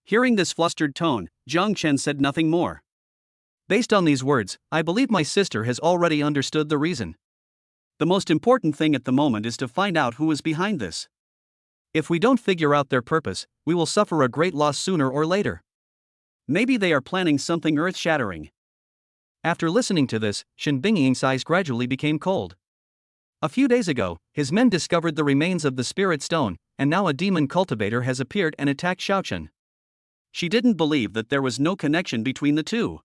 Hearing this flustered tone, Jiang Chen said nothing more. Based on these words, I believe my sister has already understood the reason. The most important thing at the moment is to find out who is behind this. If we don't figure out their purpose, we will suffer a great loss sooner or later. Maybe they are planning something earth-shattering. After listening to this, Shen Bingying's eyes gradually became cold. A few days ago, his men discovered the remains of the Spirit Stone, and now a demon cultivator has appeared and attacked Xiao Chen. She didn't believe that there was no connection between the two.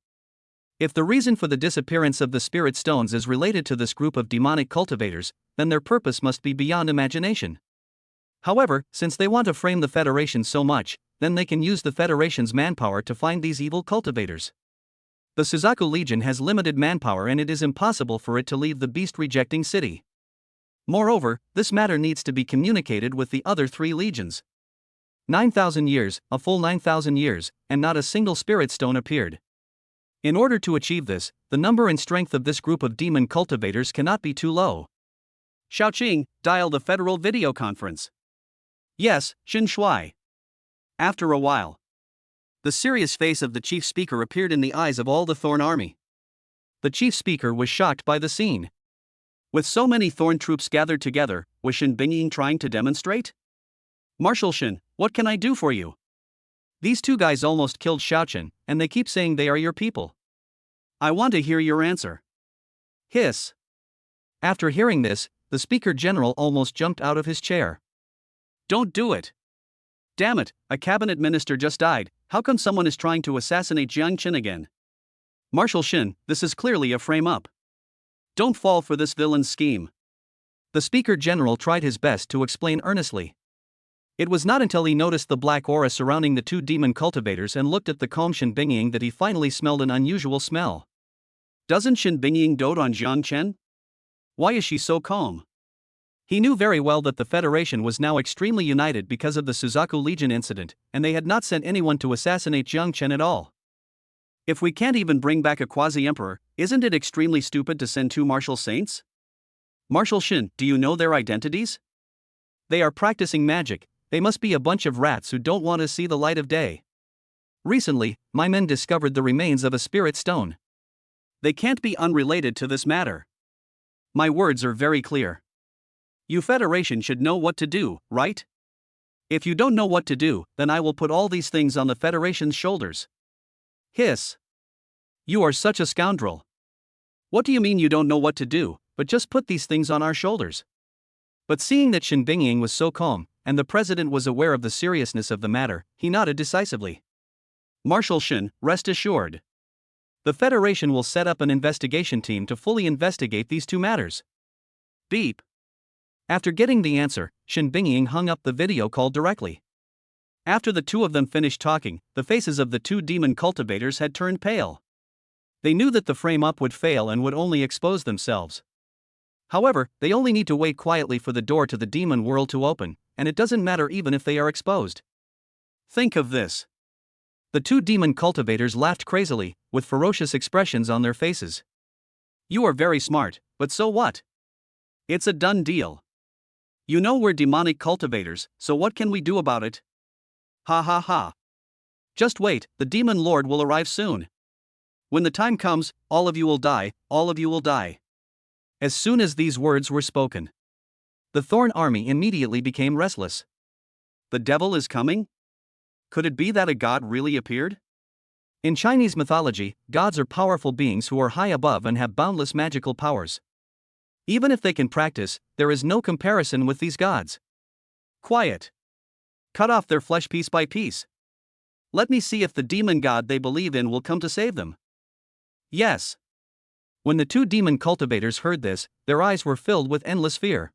If the reason for the disappearance of the Spirit Stones is related to this group of demonic cultivators, then their purpose must be beyond imagination. However, since they want to frame the Federation so much, then they can use the Federation's manpower to find these evil cultivators. The Suzaku Legion has limited manpower and it is impossible for it to leave the beast-rejecting city. Moreover, this matter needs to be communicated with the other 3 legions. 9,000 years, a full 9,000 years, and not a single spirit stone appeared. In order to achieve this, the number and strength of this group of demon cultivators cannot be too low. Xiaoqing, dial the federal video conference. Yes, Xin Shuai. After a while, the serious face of the chief speaker appeared in the eyes of all the Thorn Army. The chief speaker was shocked by the scene. With so many Thorn troops gathered together, was Shen Bingying trying to demonstrate? Marshal Shen, what can I do for you? These 2 guys almost killed Xiao Chen, and they keep saying they are your people. I want to hear your answer. Hiss. After hearing this, the Speaker General almost jumped out of his chair. Don't do it. Damn it, a cabinet minister just died, how come someone is trying to assassinate Jiang Chen again? Marshal Shen, this is clearly a frame-up. Don't fall for this villain's scheme. The Speaker General tried his best to explain earnestly. It was not until he noticed the black aura surrounding the two demon cultivators and looked at the calm Shen Bingying that he finally smelled an unusual smell. Doesn't Shen Bingying dote on Jiang Chen? Why is she so calm? He knew very well that the Federation was now extremely united because of the Suzaku Legion incident, and they had not sent anyone to assassinate Jiang Chen at all. If we can't even bring back a quasi-emperor, isn't it extremely stupid to send two martial saints? Marshal Shen, do you know their identities? They are practicing magic. They must be a bunch of rats who don't want to see the light of day. Recently, my men discovered the remains of a spirit stone. They can't be unrelated to this matter. My words are very clear. You Federation should know what to do, right? If you don't know what to do, then I will put all these things on the Federation's shoulders. Hiss. You are such a scoundrel. What do you mean you don't know what to do, but just put these things on our shoulders? But seeing that Shen Bingying was so calm, and the president was aware of the seriousness of the matter, he nodded decisively. Marshal Shen, rest assured. The Federation will set up an investigation team to fully investigate these two matters. Beep. After getting the answer, Shen Bingying hung up the video call directly. After the two of them finished talking, the faces of the two demon cultivators had turned pale. They knew that the frame-up would fail and would only expose themselves. However, they only need to wait quietly for the door to the demon world to open, and it doesn't matter even if they are exposed. Think of this. The two demon cultivators laughed crazily, with ferocious expressions on their faces. You are very smart, but so what? It's a done deal. You know we're demonic cultivators, so what can we do about it? Ha ha ha. Just wait, the demon lord will arrive soon. When the time comes, all of you will die, all of you will die. As soon as these words were spoken, the Thorn army immediately became restless. The devil is coming? Could it be that a god really appeared? In Chinese mythology, gods are powerful beings who are high above and have boundless magical powers. Even if they can practice, there is no comparison with these gods. Quiet. Cut off their flesh piece by piece. Let me see if the demon god they believe in will come to save them. Yes. When the two demon cultivators heard this, their eyes were filled with endless fear.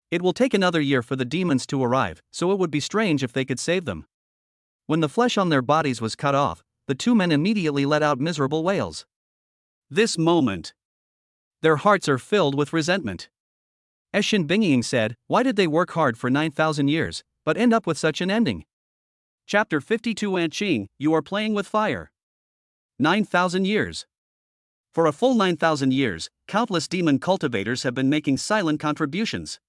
It will take another year for the demons to arrive, so it would be strange if they could save them. When the flesh on their bodies was cut off, the two men immediately let out miserable wails. This moment. Their hearts are filled with resentment. As Shen Bingying said, why did they work hard for 9,000 years, but end up with such an ending? Chapter 52 An Qing, you are playing with fire. 9,000 years. For a full 9,000 years, countless demon cultivators have been making silent contributions.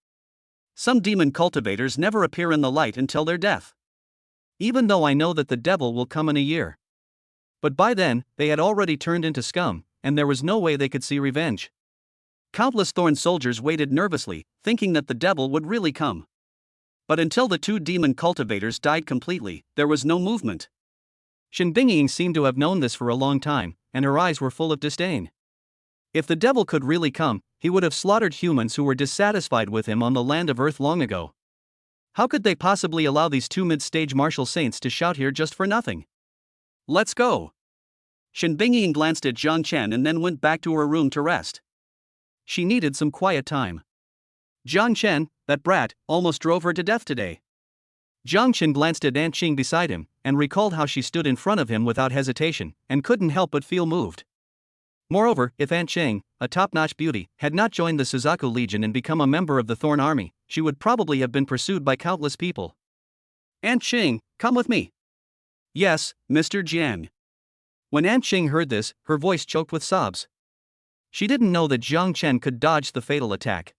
Some demon cultivators never appear in the light until their death. Even though I know that the devil will come in a year. But by then, they had already turned into scum, and there was no way they could see revenge. Countless Thorn soldiers waited nervously, thinking that the devil would really come. But until the two demon cultivators died completely, there was no movement. Shen Bingying seemed to have known this for a long time, and her eyes were full of disdain. If the devil could really come, he would have slaughtered humans who were dissatisfied with him on the land of Earth long ago. How could they possibly allow these two mid-stage martial saints to shout here just for nothing? Let's go. Shen Bingying glanced at Jiang Chen and then went back to her room to rest. She needed some quiet time. Jiang Chen, that brat, almost drove her to death today. Jiang Chen glanced at An Qing beside him, and recalled how she stood in front of him without hesitation, and couldn't help but feel moved. Moreover, if An Qing, a top-notch beauty, had not joined the Suzaku Legion and become a member of the Thorn Army, she would probably have been pursued by countless people. An Qing, come with me. Yes, Mr. Jiang. When An Qing heard this, her voice choked with sobs. She didn't know that Jiang Chen could dodge the fatal attack.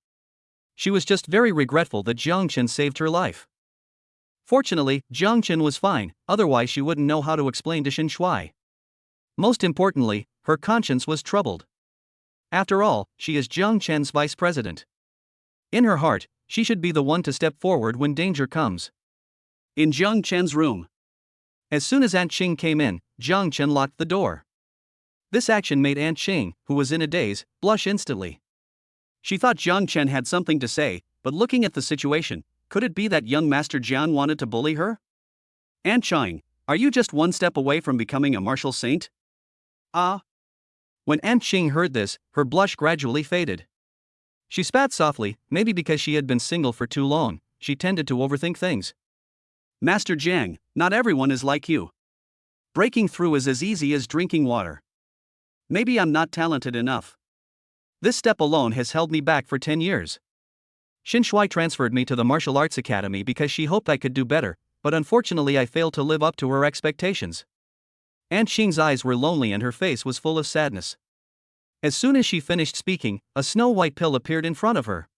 She was just very regretful that Jiang Chen saved her life. Fortunately, Jiang Chen was fine, otherwise she wouldn't know how to explain to Shen Shuai. Most importantly, her conscience was troubled. After all, she is Jiang Chen's vice president. In her heart, she should be the one to step forward when danger comes. In Jiang Chen's room. As soon as An Qing came in, Jiang Chen locked the door. This action made An Qing, who was in a daze, blush instantly. She thought Jiang Chen had something to say, but looking at the situation, could it be that young Master Jian wanted to bully her? An Qing, are you just one step away from becoming a martial saint? Ah. When Aunt Qing heard this, her blush gradually faded. She spat softly, maybe because she had been single for too long. She tended to overthink things. Master Jiang, not everyone is like you. Breaking through is as easy as drinking water. Maybe I'm not talented enough. This step alone has held me back for 10 years. Xin Shui transferred me to the martial arts academy because she hoped I could do better, but unfortunately I failed to live up to her expectations. Aunt Qing's eyes were lonely and her face was full of sadness. As soon as she finished speaking, a snow-white pill appeared in front of her.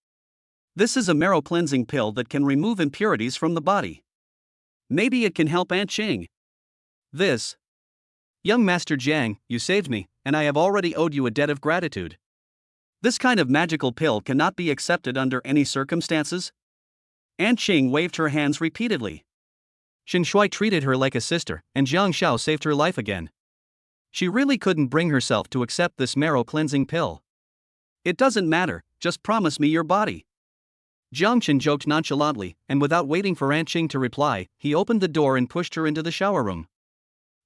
This is a marrow cleansing pill that can remove impurities from the body. Maybe it can help Aunt Qing. This. Young Master Jiang, you saved me, and I have already owed you a debt of gratitude. This kind of magical pill cannot be accepted under any circumstances. Aunt Qing waved her hands repeatedly. Xin Shui treated her like a sister, and Jiang Xiao saved her life again. She really couldn't bring herself to accept this marrow cleansing pill. It doesn't matter, just promise me your body. Jiang Chen joked nonchalantly, and without waiting for Aunt Qing to reply, he opened the door and pushed her into the shower room.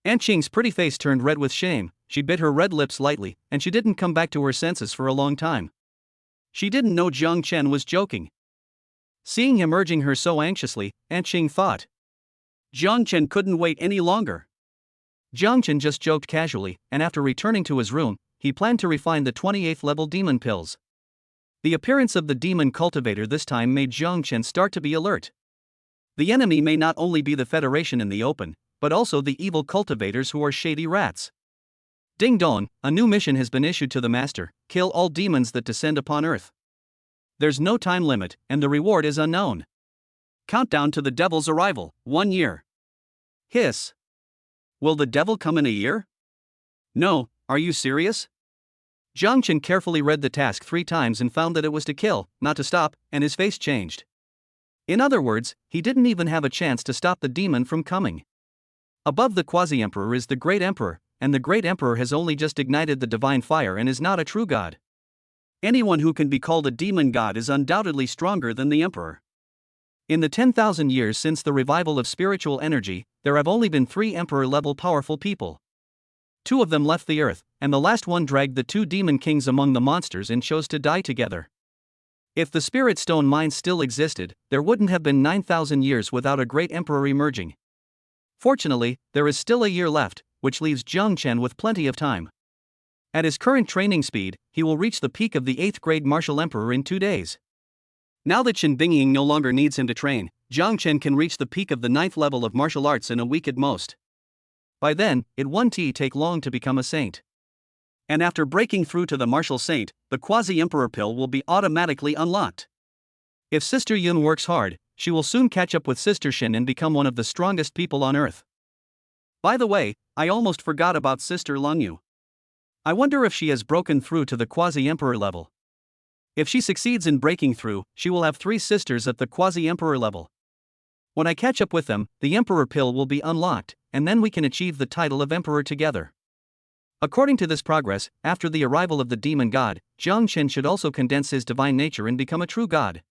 Aunt Qing's pretty face turned red with shame, she bit her red lips lightly, and she didn't come back to her senses for a long time. She didn't know Jiang Chen was joking. Seeing him urging her so anxiously, Aunt Qing thought. Jiang Chen couldn't wait any longer. Jiang Chen just joked casually, and after returning to his room, he planned to refine the 28th level demon pills. The appearance of the demon cultivator this time made Jiang Chen start to be alert. The enemy may not only be the Federation in the open, but also the evil cultivators who are shady rats. Ding dong, a new mission has been issued to the Master: kill all demons that descend upon Earth. There's no time limit, and the reward is unknown. Countdown to the devil's arrival, 1 year. Hiss. Will the devil come in a year? No, are you serious? Jiang Chen carefully read the task 3 times and found that it was to kill, not to stop, and his face changed. In other words, he didn't even have a chance to stop the demon from coming. Above the Quasi-Emperor is the Great Emperor, and the Great Emperor has only just ignited the divine fire and is not a true god. Anyone who can be called a demon god is undoubtedly stronger than the Emperor. In the 10,000 years since the revival of spiritual energy, there have only been 3 Emperor-level powerful people. 2 of them left the earth, and the last one dragged the 2 demon kings among the monsters and chose to die together. If the Spirit Stone mines still existed, there wouldn't have been 9,000 years without a great emperor emerging. Fortunately, there is still a year left, which leaves Jiang Chen with plenty of time. At his current training speed, he will reach the peak of the 8th grade martial emperor in 2 days. Now that Qin Bingying no longer needs him to train, Jiang Chen can reach the peak of the 9th level of martial arts in a week at most. By then, it won't take long to become a saint. And after breaking through to the martial saint, the quasi-emperor pill will be automatically unlocked. If Sister Yun works hard, she will soon catch up with Sister Xin and become one of the strongest people on earth. By the way, I almost forgot about Sister Lungyu. I wonder if she has broken through to the quasi-emperor level. If she succeeds in breaking through, she will have 3 sisters at the quasi-emperor level. When I catch up with them, the emperor pill will be unlocked, and then we can achieve the title of emperor together. According to this progress, after the arrival of the demon god, Jiang Chen should also condense his divine nature and become a true god.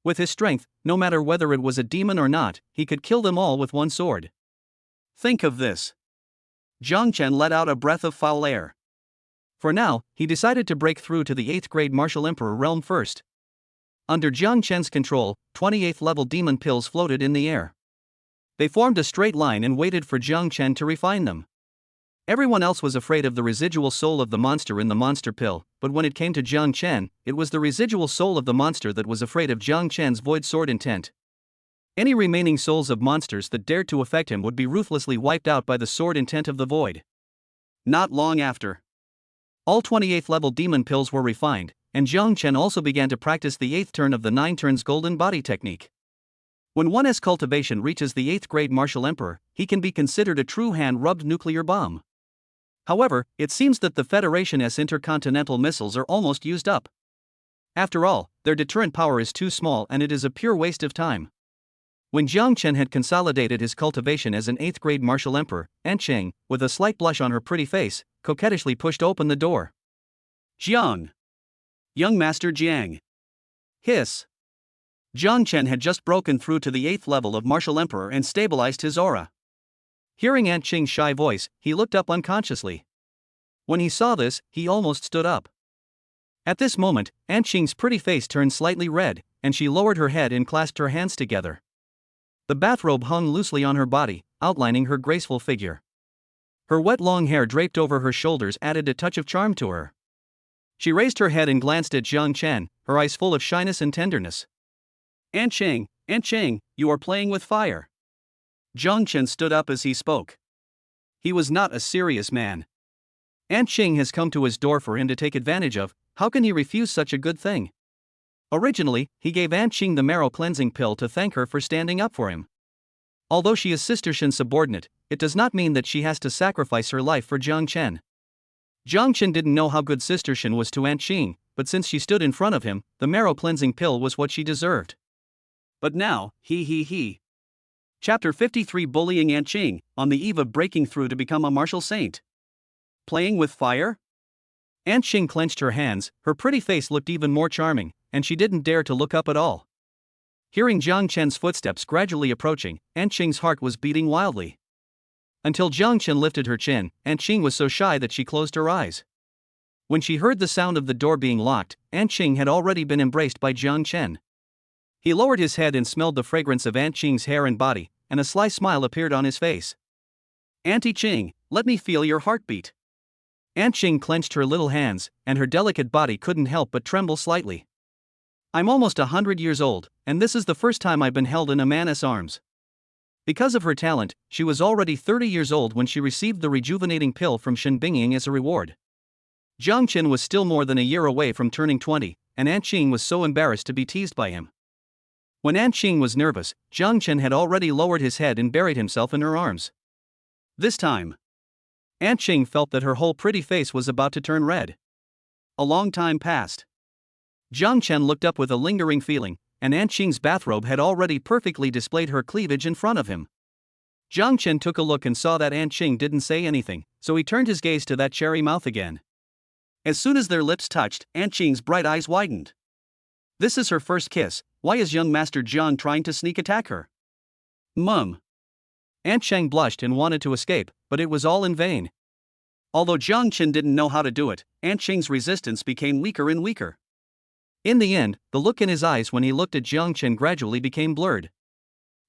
With his strength, no matter whether it was a demon or not, he could kill them all with one sword. Think of this. Jiang Chen let out a breath of foul air. For now, he decided to break through to the 8th grade martial emperor realm first. Under Jiang Chen's control, 28th level demon pills floated in the air. They formed a straight line and waited for Jiang Chen to refine them. Everyone else was afraid of the residual soul of the monster in the monster pill, but when it came to Jiang Chen, it was the residual soul of the monster that was afraid of Jiang Chen's void sword intent. Any remaining souls of monsters that dared to affect him would be ruthlessly wiped out by the sword intent of the void. Not long after, all 28th level demon pills were refined, and Jiang Chen also began to practice the 8th turn of the 9 turns golden body technique. When one's cultivation reaches the 8th grade martial emperor, he can be considered a true hand-rubbed nuclear bomb. However, it seems that the Federation's intercontinental missiles are almost used up. After all, their deterrent power is too small and it is a pure waste of time. When Jiang Chen had consolidated his cultivation as an 8th grade martial emperor, Aunt Qing, with a slight blush on her pretty face, coquettishly pushed open the door. Jiang. Young Master Jiang. Hiss. Jiang Chen had just broken through to the 8th level of martial emperor and stabilized his aura. Hearing Aunt Qing's shy voice, he looked up unconsciously. When he saw this, he almost stood up. At this moment, Aunt Qing's pretty face turned slightly red, and she lowered her head and clasped her hands together. The bathrobe hung loosely on her body, outlining her graceful figure. Her wet long hair draped over her shoulders added a touch of charm to her. She raised her head and glanced at Jiang Chen, her eyes full of shyness and tenderness. Aunt Cheng, you are playing with fire. Jiang Chen stood up as he spoke. He was not a serious man. Aunt Qing has come to his door for him to take advantage of. How can he refuse such a good thing? Originally, he gave Aunt Qing the marrow cleansing pill to thank her for standing up for him. Although she is Sister Shen's subordinate, it does not mean that she has to sacrifice her life for Jiang Chen. Jiang Chen didn't know how good Sister Shen was to Aunt Qing, but since she stood in front of him, the marrow cleansing pill was what she deserved. But now, he. Chapter 53 Bullying Aunt Qing, on the eve of breaking through to become a martial saint. Playing with fire? Aunt Qing clenched her hands, her pretty face looked even more charming, and she didn't dare to look up at all. Hearing Jiang Chen's footsteps gradually approaching, Aunt Qing's heart was beating wildly. Until Jiang Chen lifted her chin, Aunt Qing was so shy that she closed her eyes. When she heard the sound of the door being locked, Aunt Qing had already been embraced by Jiang Chen. He lowered his head and smelled the fragrance of Aunt Qing's hair and body, and a sly smile appeared on his face. Auntie Qing, let me feel your heartbeat. Aunt Qing clenched her little hands, and her delicate body couldn't help but tremble slightly. I'm almost 100 years old, and this is the first time I've been held in a man's arms. Because of her talent, she was already 30 years old when she received the rejuvenating pill from Shen Bingying as a reward. Jiang Chen was still more than a year away from turning 20, and Aunt Qing was so embarrassed to be teased by him. When Aunt Qing was nervous, Jiang Chen had already lowered his head and buried himself in her arms. This time, Aunt Qing felt that her whole pretty face was about to turn red. A long time passed. Jiang Chen looked up with a lingering feeling, and Aunt Qing's bathrobe had already perfectly displayed her cleavage in front of him. Jiang Chen took a look and saw that Aunt Qing didn't say anything, so he turned his gaze to that cherry mouth again. As soon as their lips touched, Aunt Qing's bright eyes widened. This is her first kiss. Why is young Master Jiang trying to sneak attack her? Mum. Aunt Cheng blushed and wanted to escape, but it was all in vain. Although Jiang Chen didn't know how to do it, Aunt Qing's resistance became weaker and weaker. In the end, the look in his eyes when he looked at Jiang Chen gradually became blurred.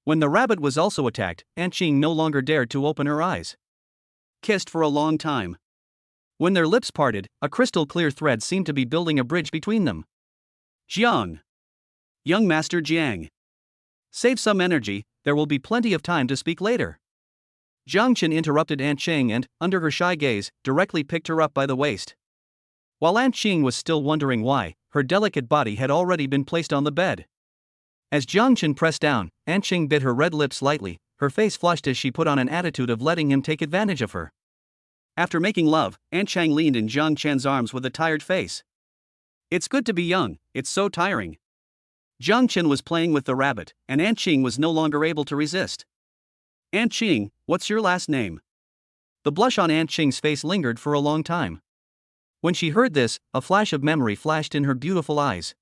When the rabbit was also attacked, Aunt Qing no longer dared to open her eyes. Kissed for a long time. When their lips parted, a crystal clear thread seemed to be building a bridge between them. Jiang. Young Master Jiang. Save some energy, there will be plenty of time to speak later. Jiang Chen interrupted Aunt Qing and, under her shy gaze, directly picked her up by the waist. While Aunt Qing was still wondering why, her delicate body had already been placed on the bed. As Jiang Chen pressed down, Aunt Qing bit her red lips lightly, her face flushed as she put on an attitude of letting him take advantage of her. After making love, Aunt Chang leaned in Jiang Chen's arms with a tired face. It's good to be young, it's so tiring. Jiang Chen was playing with the rabbit, and Aunt Qing was no longer able to resist. Aunt Qing, what's your last name? The blush on Aunt Qing's face lingered for a long time. When she heard this, a flash of memory flashed in her beautiful eyes.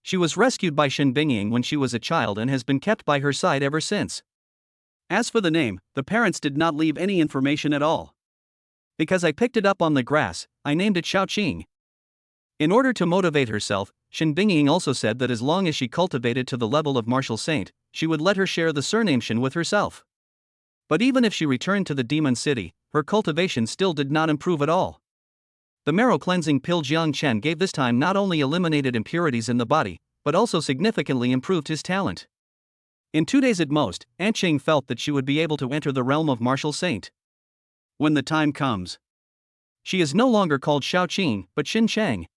She was rescued by Shen Bingying when she was a child and has been kept by her side ever since. As for the name, the parents did not leave any information at all. Because I picked it up on the grass, I named it Xiao Qing. In order to motivate herself, Shen Bingying also said that as long as she cultivated to the level of martial saint, she would let her share the surname Shen with herself. But even if she returned to the demon city, her cultivation still did not improve at all. The marrow cleansing pill Jiang Chen gave this time not only eliminated impurities in the body, but also significantly improved his talent. In 2 days at most, Aunt Qing felt that she would be able to enter the realm of martial saint. When the time comes. She is no longer called Xiao Qing, but Xin Cheng.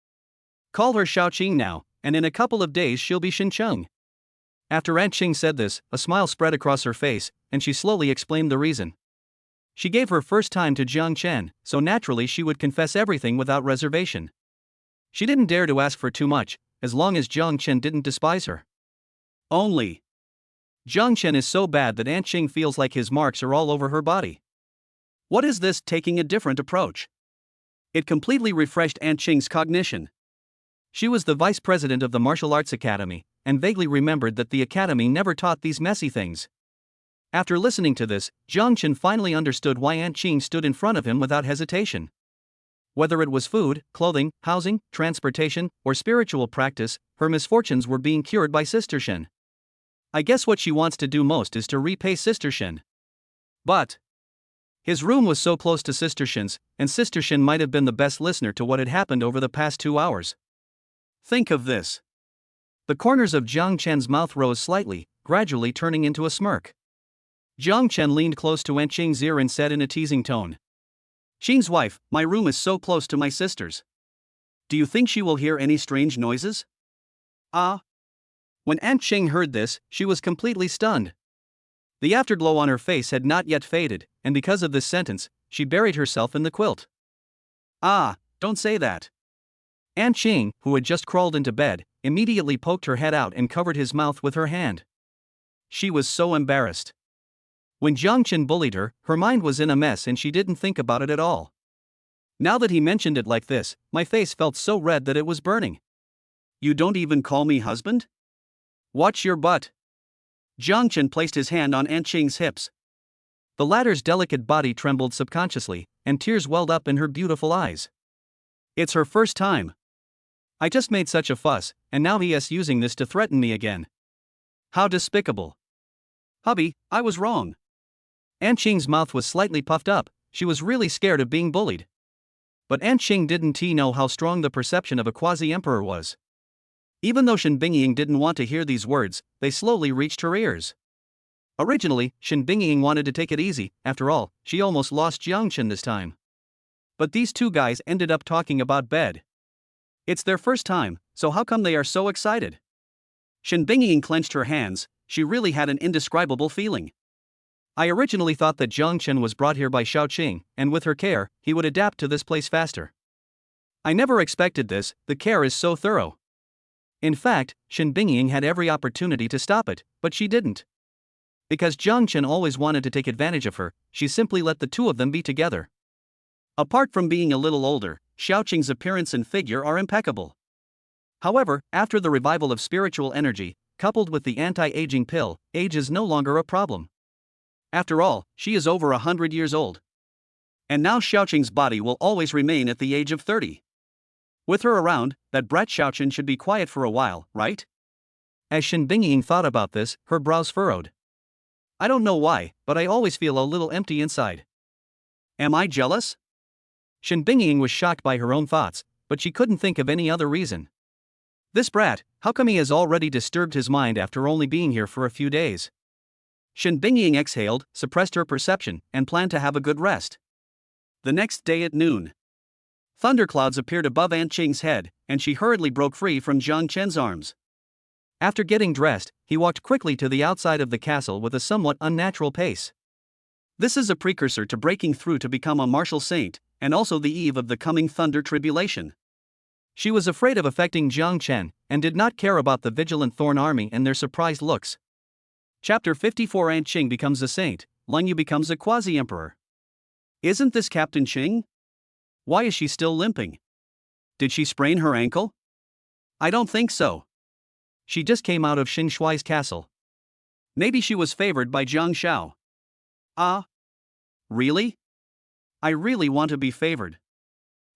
Call her Xiao Qing now, and in a couple of days she'll be Xin Cheng. After Aunt Qing said this, a smile spread across her face, and she slowly explained the reason. She gave her first time to Jiang Chen, so naturally she would confess everything without reservation. She didn't dare to ask for too much, as long as Jiang Chen didn't despise her. Only. Jiang Chen is so bad that Aunt Qing feels like his marks are all over her body. What is this taking a different approach? It completely refreshed Aunt Qing's cognition. She was the vice president of the Martial Arts Academy, and vaguely remembered that the academy never taught these messy things. After listening to this, Jiang Chen finally understood why Aunt Qing stood in front of him without hesitation. Whether it was food, clothing, housing, transportation, or spiritual practice, her misfortunes were being cured by Sister Shin. I guess what she wants to do most is to repay Sister Shin. But his room was so close to Sister Shin's, and Sister Shin might have been the best listener to what had happened over the past 2 hours. Think of this. The corners of Jiang Chen's mouth rose slightly, gradually turning into a smirk. Jiang Chen leaned close to Aunt Qing's ear and said in a teasing tone, "Qing's wife, my room is so close to my sister's. Do you think she will hear any strange noises?" Ah. When Aunt Qing heard this, she was completely stunned. The afterglow on her face had not yet faded, and because of this sentence, she buried herself in the quilt. Ah, don't say that. Aunt Qing, who had just crawled into bed, immediately poked her head out and covered his mouth with her hand. She was so embarrassed. When Jiang Chen bullied her, her mind was in a mess and she didn't think about it at all. Now that he mentioned it like this, my face felt so red that it was burning. You don't even call me husband? Watch your butt. Jiang Chen placed his hand on Aunt Qing's hips. The latter's delicate body trembled subconsciously, and tears welled up in her beautiful eyes. It's her first time. I just made such a fuss, and now he is using this to threaten me again. How despicable. Hubby, I was wrong. Aunt Qing's mouth was slightly puffed up, she was really scared of being bullied. But Aunt Qing didn't know how strong the perception of a quasi-emperor was. Even though Shen Bingying didn't want to hear these words, they slowly reached her ears. Originally, Shen Bingying wanted to take it easy, after all, she almost lost Jiang Chen this time. But these two guys ended up talking about bed. It's their first time, so how come they are so excited? Shen Bingying clenched her hands, she really had an indescribable feeling. I originally thought that Jiang Chen was brought here by Xiao Qing, and with her care, he would adapt to this place faster. I never expected this, the care is so thorough. In fact, Shen Bingying had every opportunity to stop it, but she didn't. Because Jiang Chen always wanted to take advantage of her, she simply let the two of them be together. Apart from being a little older, Xiao Qing's appearance and figure are impeccable. However, after the revival of spiritual energy, coupled with the anti-aging pill, age is no longer a problem. After all, she is over 100 years old. And now Xiao Qing's body will always remain at the age of 30. With her around, that brat Xiao Qing should be quiet for a while, right? As Shen Bingying thought about this, her brows furrowed. I don't know why, but I always feel a little empty inside. Am I jealous? Shen Bingying was shocked by her own thoughts, but she couldn't think of any other reason. This brat, how come he has already disturbed his mind after only being here for a few days? Shen Bingying exhaled, suppressed her perception, and planned to have a good rest. The next day at noon, thunderclouds appeared above Aunt Qing's head, and she hurriedly broke free from Jiang Chen's arms. After getting dressed, he walked quickly to the outside of the castle with a somewhat unnatural pace. This is a precursor to breaking through to become a martial saint, and also the eve of the coming thunder tribulation. She was afraid of affecting Jiang Chen, and did not care about the vigilant Thorn army and their surprised looks. Chapter 54 Aunt Qing becomes a saint, Leng Yu becomes a quasi-emperor. Isn't this Captain Qing? Why is she still limping? Did she sprain her ankle? I don't think so. She just came out of Xin Shuai's castle. Maybe she was favored by Jiang Shao. Ah? Really? I really want to be favored.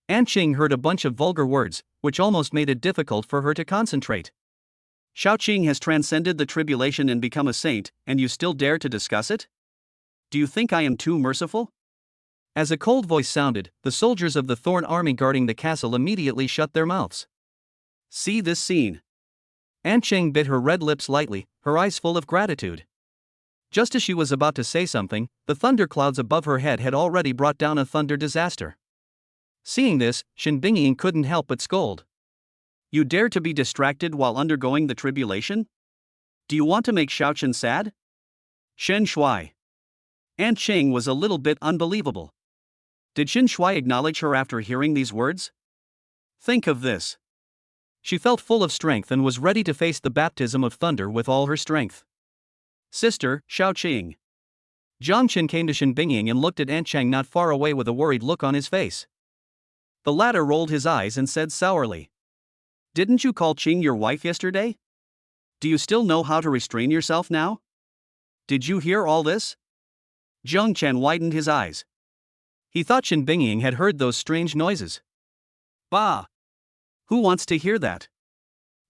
Aunt Qing heard a bunch of vulgar words, which almost made it difficult for her to concentrate. Xiao Qing has transcended the tribulation and become a saint, and you still dare to discuss it? Do you think I am too merciful? As a cold voice sounded, the soldiers of the Thorn army guarding the castle immediately shut their mouths. See this scene. Aunt Qing bit her red lips lightly, her eyes full of gratitude. Just as she was about to say something, the thunderclouds above her head had already brought down a thunder disaster. Seeing this, Shen Bingying couldn't help but scold. You dare to be distracted while undergoing the tribulation? Do you want to make Xiao Chen sad? Shen Shuai. Aunt Qing was a little bit unbelievable. Did Shen Shuai acknowledge her after hearing these words? Think of this. She felt full of strength and was ready to face the baptism of thunder with all her strength. Sister, Xiao Qing. Jiang Chen came to Shen Bingying and looked at Aunt Qing not far away with a worried look on his face. The latter rolled his eyes and said sourly, "Didn't you call Qing your wife yesterday? Do you still know how to restrain yourself now? Did you hear all this?" Jiang Chen widened his eyes. He thought Shen Bingying had heard those strange noises. Bah! Who wants to hear that?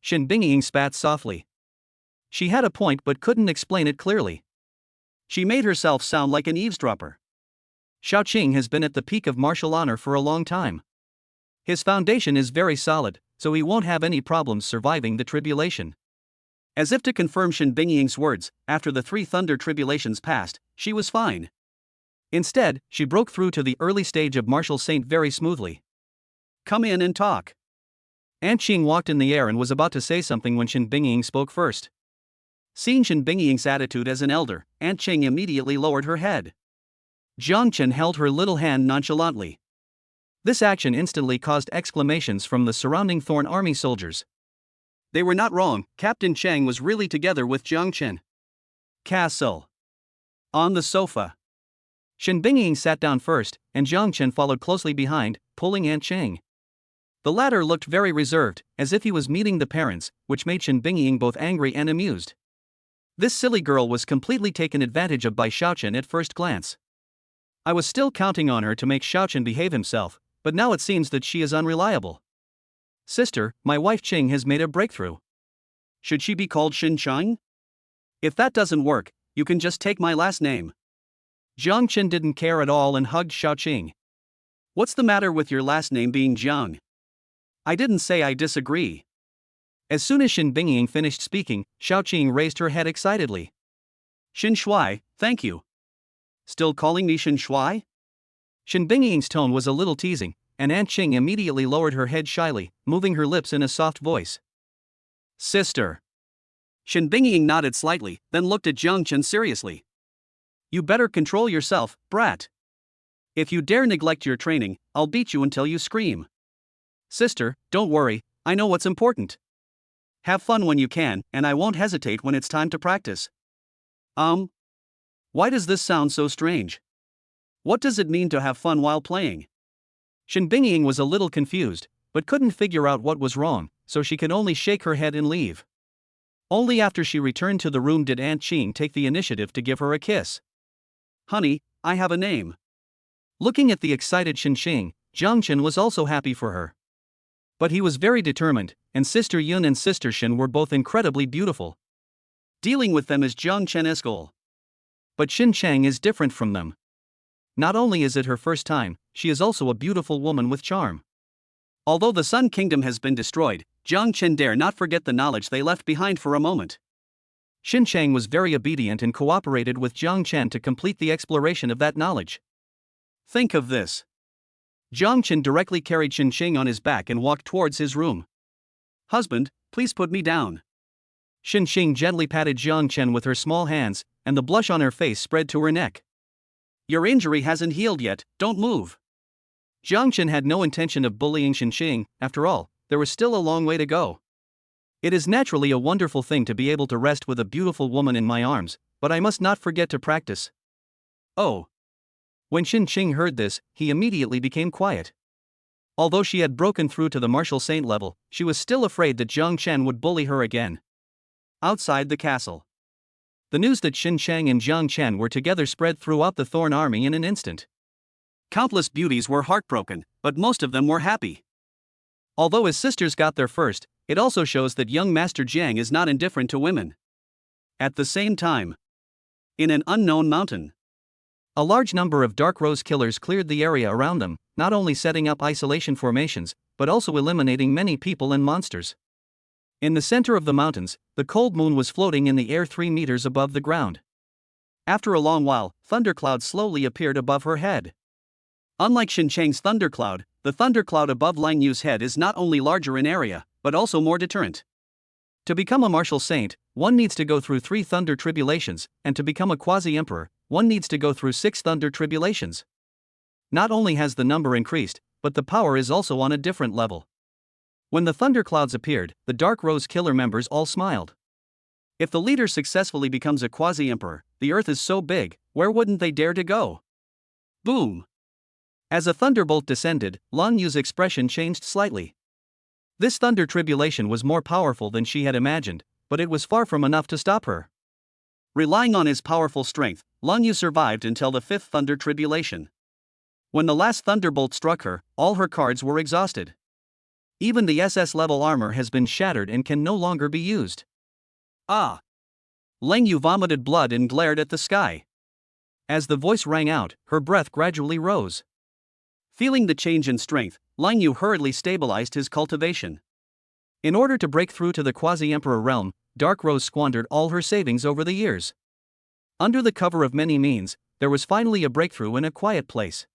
Shin Bingying spat softly. She had a point but couldn't explain it clearly. She made herself sound like an eavesdropper. Xiaoqing has been at the peak of martial honor for a long time. His foundation is very solid, so he won't have any problems surviving the tribulation. As if to confirm Shin Bingying's words, after the 3 thunder tribulations passed, she was fine. Instead, she broke through to the early stage of martial saint very smoothly. Come in and talk. Aunt Qing walked in the air and was about to say something when Shin Bingying spoke first. Seeing Shin Bingying's attitude as an elder, Aunt Qing immediately lowered her head. Jiang Chen held her little hand nonchalantly. This action instantly caused exclamations from the surrounding Thorn Army soldiers. They were not wrong, Captain Chang was really together with Jiang Chen. Castle. On the sofa. Shin Bingying sat down first, and Jiang Chen followed closely behind, pulling Aunt Qing. The latter looked very reserved, as if he was meeting the parents, which made Shin Bingying both angry and amused. This silly girl was completely taken advantage of by Xiaochen at first glance. I was still counting on her to make Xiaochen behave himself, but now it seems that she is unreliable. Sister, my wife Qing has made a breakthrough. Should she be called Shin Chang? If that doesn't work, you can just take my last name. Jiang Chen didn't care at all and hugged Xiaoqing. What's the matter with your last name being Jiang? I didn't say I disagree. As soon as Shin Bingying finished speaking, Xiaoqing raised her head excitedly. Shin Shuai, thank you. Still calling me Shin Shuai? Shin Bingying's tone was a little teasing, and Aunt Qing immediately lowered her head shyly, moving her lips in a soft voice. Sister. Shin Bingying nodded slightly, then looked at Jiang Chen seriously. You better control yourself, brat. If you dare neglect your training, I'll beat you until you scream. Sister, don't worry, I know what's important. Have fun when you can, and I won't hesitate when it's time to practice. Why does this sound so strange? What does it mean to have fun while playing? Shin Bingying was a little confused, but couldn't figure out what was wrong, so she could only shake her head and leave. Only after she returned to the room did Aunt Qing take the initiative to give her a kiss. Honey, I have a name. Looking at the excited Shin Qing, Jiang Chen was also happy for her. But he was very determined, and Sister Yun and Sister Shin were both incredibly beautiful. Dealing with them is Jiang Chen's goal. But Shin Chang is different from them. Not only is it her first time, she is also a beautiful woman with charm. Although the Sun Kingdom has been destroyed, Jiang Chen dare not forget the knowledge they left behind for a moment. Shin Chang was very obedient and cooperated with Jiang Chen to complete the exploration of that knowledge. Think of this. Jiang Chen directly carried Shin Ching on his back and walked towards his room. Husband, please put me down. Shin Ching gently patted Jiang Chen with her small hands, and the blush on her face spread to her neck. Your injury hasn't healed yet, don't move. Jiang Chen had no intention of bullying Shin Ching, after all, there was still a long way to go. It is naturally a wonderful thing to be able to rest with a beautiful woman in my arms, but I must not forget to practice. Oh. When Shin Ching heard this, he immediately became quiet. Although she had broken through to the martial saint level, she was still afraid that Jiang Chen would bully her again. Outside the castle. The news that Shin Chang and Jiang Chen were together spread throughout the Thorn Army in an instant. Countless beauties were heartbroken, but most of them were happy. Although his sisters got there first, it also shows that young Master Jiang is not indifferent to women. At the same time, in an unknown mountain, a large number of Dark Rose killers cleared the area around them, not only setting up isolation formations, but also eliminating many people and monsters. In the center of the mountains, the cold moon was floating in the air 3 meters above the ground. After a long while, thunderclouds slowly appeared above her head. Unlike Shin Chang's thundercloud, the thundercloud above Lang Yu's head is not only larger in area, but also more deterrent. To become a martial saint, one needs to go through 3 thunder tribulations, and to become a quasi-emperor, one needs to go through 6 thunder tribulations. Not only has the number increased, but the power is also on a different level. When the thunderclouds appeared, the Dark Rose killer members all smiled. If the leader successfully becomes a quasi-emperor, the earth is so big, where wouldn't they dare to go? Boom! As a thunderbolt descended, Lang Yu's expression changed slightly. This thunder tribulation was more powerful than she had imagined, but it was far from enough to stop her. Relying on his powerful strength, Lang Yu survived until the 5th thunder tribulation. When the last thunderbolt struck her, all her cards were exhausted. Even the SS-level armor has been shattered and can no longer be used. Ah! Lang Yu vomited blood and glared at the sky. As the voice rang out, her breath gradually rose. Feeling the change in strength, Lang Yu hurriedly stabilized his cultivation. In order to break through to the quasi-emperor realm, Dark Rose squandered all her savings over the years. Under the cover of many means, there was finally a breakthrough in a quiet place.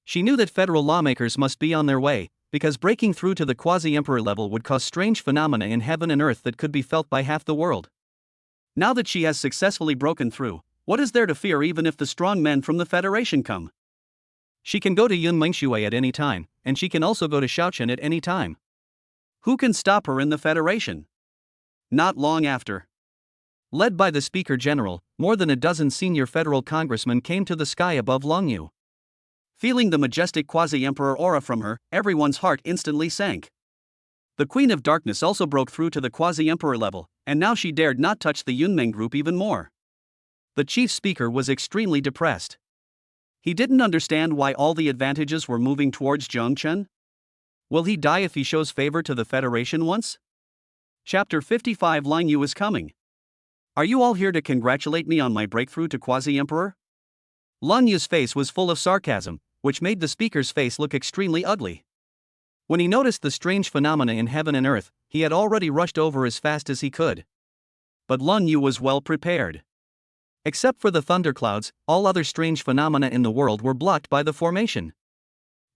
She knew that federal lawmakers must be on their way, because breaking through to the quasi-emperor level would cause strange phenomena in heaven and earth that could be felt by half the world. Now that she has successfully broken through, what is there to fear even if the strong men from the Federation come? She can go to Yunmengshui at any time, and she can also go to Shaochen at any time. Who can stop her in the Federation? Not long after. Led by the Speaker General, more than a dozen senior federal congressmen came to the sky above Lang Yu. Feeling the majestic quasi-emperor aura from her, everyone's heart instantly sank. The Queen of Darkness also broke through to the quasi-emperor level, and now she dared not touch the Yunmeng group even more. The chief speaker was extremely depressed. He didn't understand why all the advantages were moving towards Zhang Chen. Will he die if he shows favor to the Federation once? Chapter 55 Lang Yu is coming. Are you all here to congratulate me on my breakthrough to quasi-emperor? Lang Yu's face was full of sarcasm, which made the speaker's face look extremely ugly. When he noticed the strange phenomena in heaven and earth, he had already rushed over as fast as he could. But Lang Yu was well prepared. Except for the thunderclouds, all other strange phenomena in the world were blocked by the formation.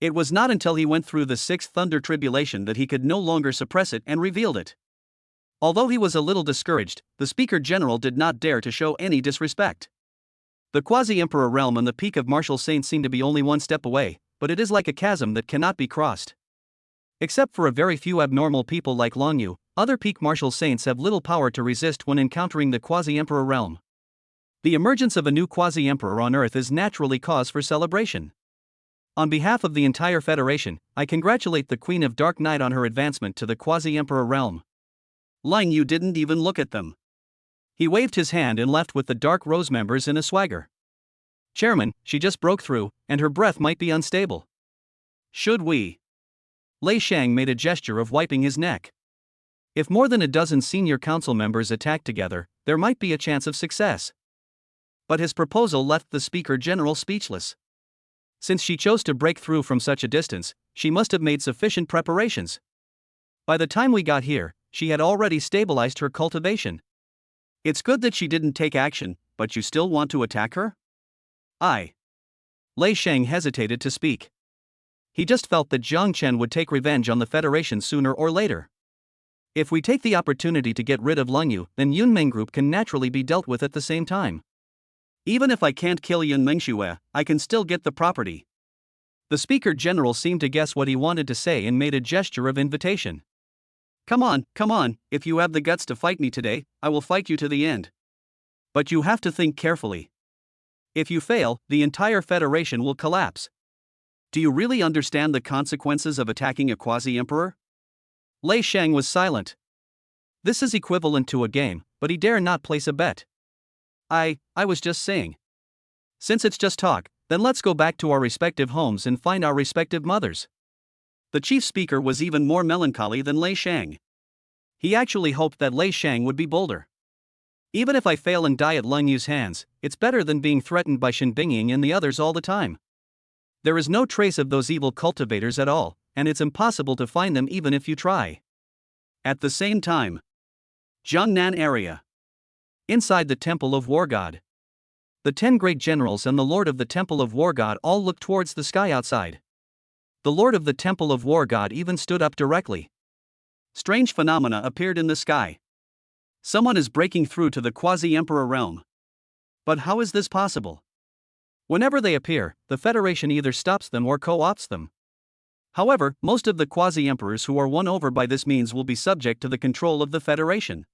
It was not until he went through the sixth thunder tribulation that he could no longer suppress it and revealed it. Although he was a little discouraged, the Speaker General did not dare to show any disrespect. The quasi-emperor realm and the peak of martial saints seem to be only one step away, but it is like a chasm that cannot be crossed. Except for a very few abnormal people like Lang Yu, other peak martial saints have little power to resist when encountering the quasi-emperor realm. The emergence of a new quasi-emperor on Earth is naturally cause for celebration. On behalf of the entire Federation, I congratulate the Queen of Dark Night on her advancement to the quasi-emperor realm. Lang Yu didn't even look at them. He waved his hand and left with the Dark Rose members in a swagger. Chairman, she just broke through, and her breath might be unstable. Should we? Lei Shang made a gesture of wiping his neck. If more than a dozen senior council members attacked together, there might be a chance of success. But his proposal left the Speaker General speechless. Since she chose to break through from such a distance, she must have made sufficient preparations. By the time we got here, she had already stabilized her cultivation. It's good that she didn't take action, but you still want to attack her? Lei Shang hesitated to speak. He just felt that Zhang Chen would take revenge on the Federation sooner or later. If we take the opportunity to get rid of Lang Yu, then Yunmeng Group can naturally be dealt with at the same time. Even if I can't kill Yunmengshui, I can still get the property. The Speaker General seemed to guess what he wanted to say and made a gesture of invitation. Come on, if you have the guts to fight me today, I will fight you to the end. But you have to think carefully. If you fail, the entire Federation will collapse. Do you really understand the consequences of attacking a quasi-emperor? Lei Shang was silent. This is equivalent to a game, but he dare not place a bet. I was just saying. Since it's just talk, then let's go back to our respective homes and find our respective mothers. The chief speaker was even more melancholy than Lei Shang. He actually hoped that Lei Shang would be bolder. Even if I fail and die at Lang Yu's hands, it's better than being threatened by Shen Bingying and the others all the time. There is no trace of those evil cultivators at all, and it's impossible to find them even if you try. At the same time, Jiangnan area. Inside the Temple of War God. The 10 great generals and the Lord of the Temple of War God all looked towards the sky outside. The Lord of the Temple of War God even stood up directly. Strange phenomena appeared in the sky. Someone is breaking through to the quasi-emperor realm. But how is this possible? Whenever they appear, the Federation either stops them or co-opts them. However, most of the quasi-emperors who are won over by this means will be subject to the control of the Federation.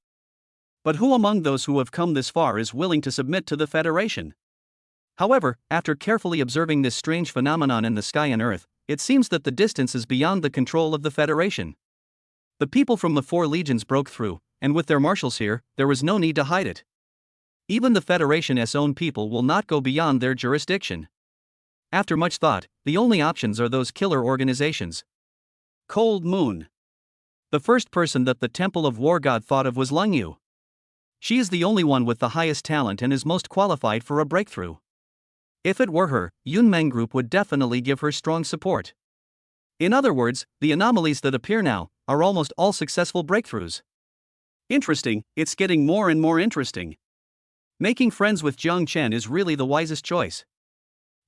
But who among those who have come this far is willing to submit to the Federation? However, after carefully observing this strange phenomenon in the sky and earth, it seems that the distance is beyond the control of the Federation. The people from the 4 legions broke through, and with their marshals here, there was no need to hide it. Even the Federation's own people will not go beyond their jurisdiction. After much thought, the only options are those killer organizations. Cold Moon. The first person that the Temple of War God thought of was Lung Yu. She is the only one with the highest talent and is most qualified for a breakthrough. If it were her, Yun Meng Group would definitely give her strong support. In other words, the anomalies that appear now are almost all successful breakthroughs. Interesting, it's getting more and more interesting. Making friends with Jiang Chen is really the wisest choice.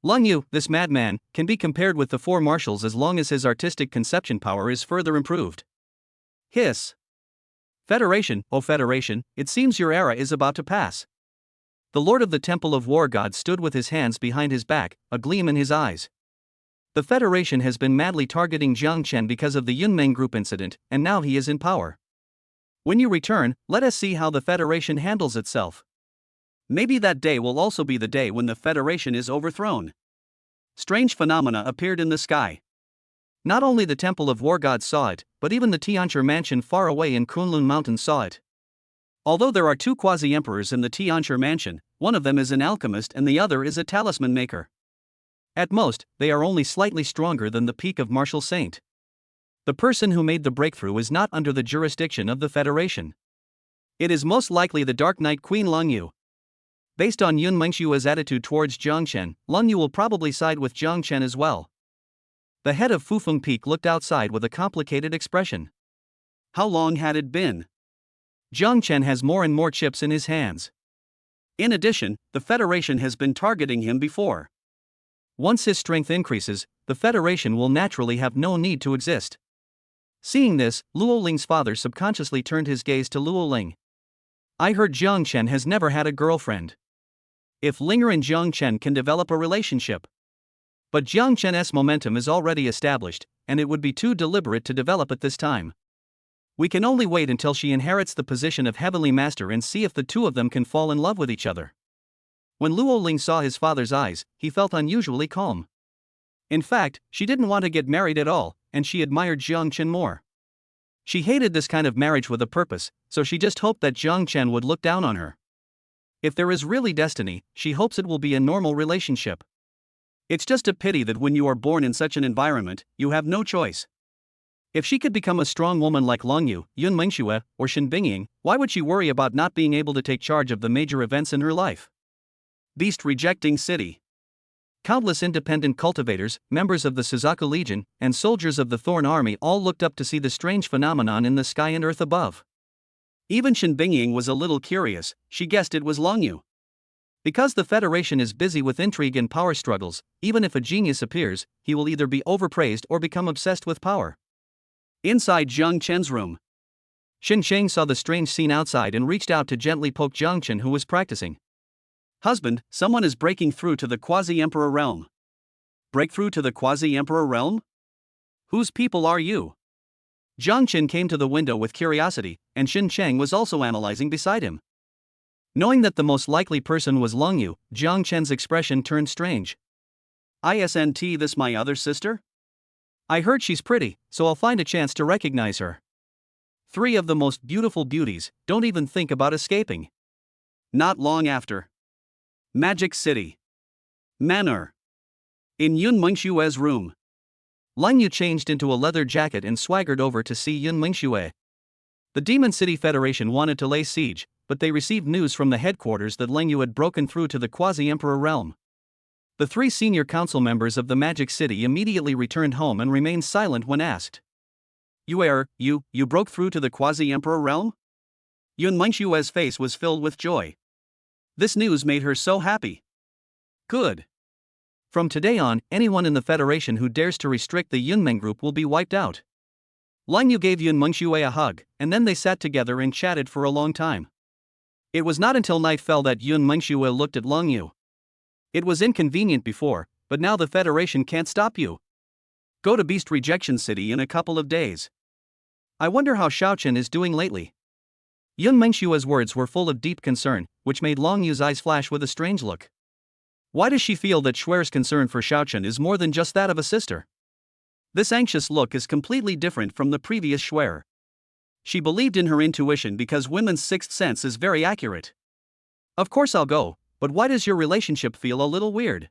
Lung Yu, this madman, can be compared with the four marshals as long as his artistic conception power is further improved. Hiss. Federation, oh Federation, it seems your era is about to pass. The Lord of the Temple of War God stood with his hands behind his back, a gleam in his eyes. The Federation has been madly targeting Jiang Chen because of the Yunmeng Group incident, and now he is in power. When you return, let us see how the Federation handles itself. Maybe that day will also be the day when the Federation is overthrown. Strange phenomena appeared in the sky. Not only the Temple of War God saw it, but even the Tianchi mansion far away in Kunlun Mountain saw it. Although there are two quasi-emperors in the Tianchi mansion, one of them is an alchemist and the other is a talisman maker. At most, they are only slightly stronger than the peak of Martial Saint. The person who made the breakthrough is not under the jurisdiction of the Federation. It is most likely the Dark Knight Queen Lung Yu. Based on Yun Mengshua's attitude towards Jiang Chen, Lung Yu will probably side with Jiang Chen as well. The head of Fufeng Peak looked outside with a complicated expression. How long had it been? Jiang Chen has more and more chips in his hands. In addition, the Federation has been targeting him before. Once his strength increases, the Federation will naturally have no need to exist. Seeing this, Luo Ling's father subconsciously turned his gaze to Luo Ling. I heard Jiang Chen has never had a girlfriend. If Linger and Jiang Chen can develop a relationship. But Jiang Chen's momentum is already established, and it would be too deliberate to develop at this time. We can only wait until she inherits the position of Heavenly Master and see if the two of them can fall in love with each other. When Luo Ling saw his father's eyes, he felt unusually calm. In fact, she didn't want to get married at all, and she admired Jiang Chen more. She hated this kind of marriage with a purpose, so she just hoped that Jiang Chen would look down on her. If there is really destiny, she hopes it will be a normal relationship. It's just a pity that when you are born in such an environment, you have no choice. If she could become a strong woman like Lung Yu, Yun Mengxue, or Shen Bingying, why would she worry about not being able to take charge of the major events in her life? Beast rejecting city. Countless independent cultivators, members of the Suzaku Legion, and soldiers of the Thorn Army all looked up to see the strange phenomenon in the sky and earth above. Even Shen Bingying was a little curious. She guessed it was Lung Yu. Because the Federation is busy with intrigue and power struggles, even if a genius appears, he will either be overpraised or become obsessed with power. Inside Jiang Chen's room, Xin Sheng saw the strange scene outside and reached out to gently poke Jiang Chen, who was practicing. Husband, someone is breaking through to the quasi-emperor realm. Breakthrough to the quasi-emperor realm? Whose people are you? Jiang Chen came to the window with curiosity, and Xin Sheng was also analyzing beside him. Knowing that the most likely person was Lung Yu, Jiang Chen's expression turned strange. Isn't this my other sister? I heard she's pretty, so I'll find a chance to recognize her. 3 of the most beautiful beauties, don't even think about escaping. Not long after. Magic City. Manor. In Yun Mengshue's room. Lung Yu changed into a leather jacket and swaggered over to see Yun Mengxue. The Demon City Federation wanted to lay siege, but they received news from the headquarters that Lung Yu had broken through to the quasi-emperor realm. The 3 senior council members of the Magic City immediately returned home and remained silent when asked. You broke through to the quasi-emperor realm? Yun Mengshue's face was filled with joy. This news made her so happy. Good. From today on, anyone in the Federation who dares to restrict the Yunmeng Group will be wiped out. Lung Yu gave Yun Mengxue a hug, and then they sat together and chatted for a long time. It was not until night fell that Yun Mengxue looked at Lung Yu. It was inconvenient before, but now the Federation can't stop you. Go to Beast Rejection City in a couple of days. I wonder how Xiaochen is doing lately. Yun Mengshue's words were full of deep concern, which made Lung Yu's eyes flash with a strange look. Why does she feel that Xuer's concern for Xiaochen is more than just that of a sister? This anxious look is completely different from the previous Xuer. She believed in her intuition because women's sixth sense is very accurate. Of course I'll go, but why does your relationship feel a little weird?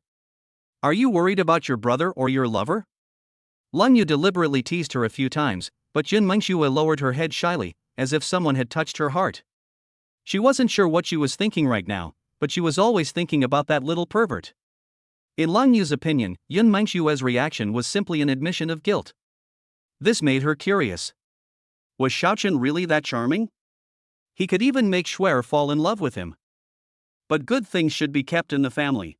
Are you worried about your brother or your lover? Lung Yu deliberately teased her a few times, but Yun Mengxue lowered her head shyly, as if someone had touched her heart. She wasn't sure what she was thinking right now, but she was always thinking about that little pervert. In Lang Yu's opinion, Yun Mengxue's reaction was simply an admission of guilt. This made her curious. Was Xiaochen really that charming? He could even make Shuer fall in love with him. But good things should be kept in the family.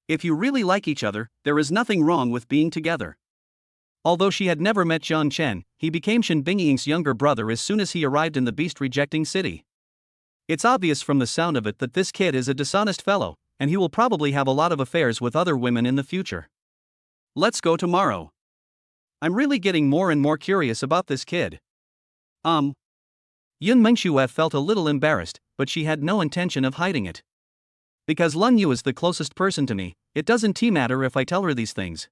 If you really like each other, there is nothing wrong with being together. Although she had never met Jiang Chen, he became Shen Bingying's younger brother as soon as he arrived in the beast-rejecting city. It's obvious from the sound of it that this kid is a dishonest fellow, and he will probably have a lot of affairs with other women in the future. Let's go tomorrow. I'm really getting more and more curious about this kid. Yun Mengxue felt a little embarrassed, but she had no intention of hiding it. Because Lang Yu is the closest person to me, it doesn't matter if I tell her these things.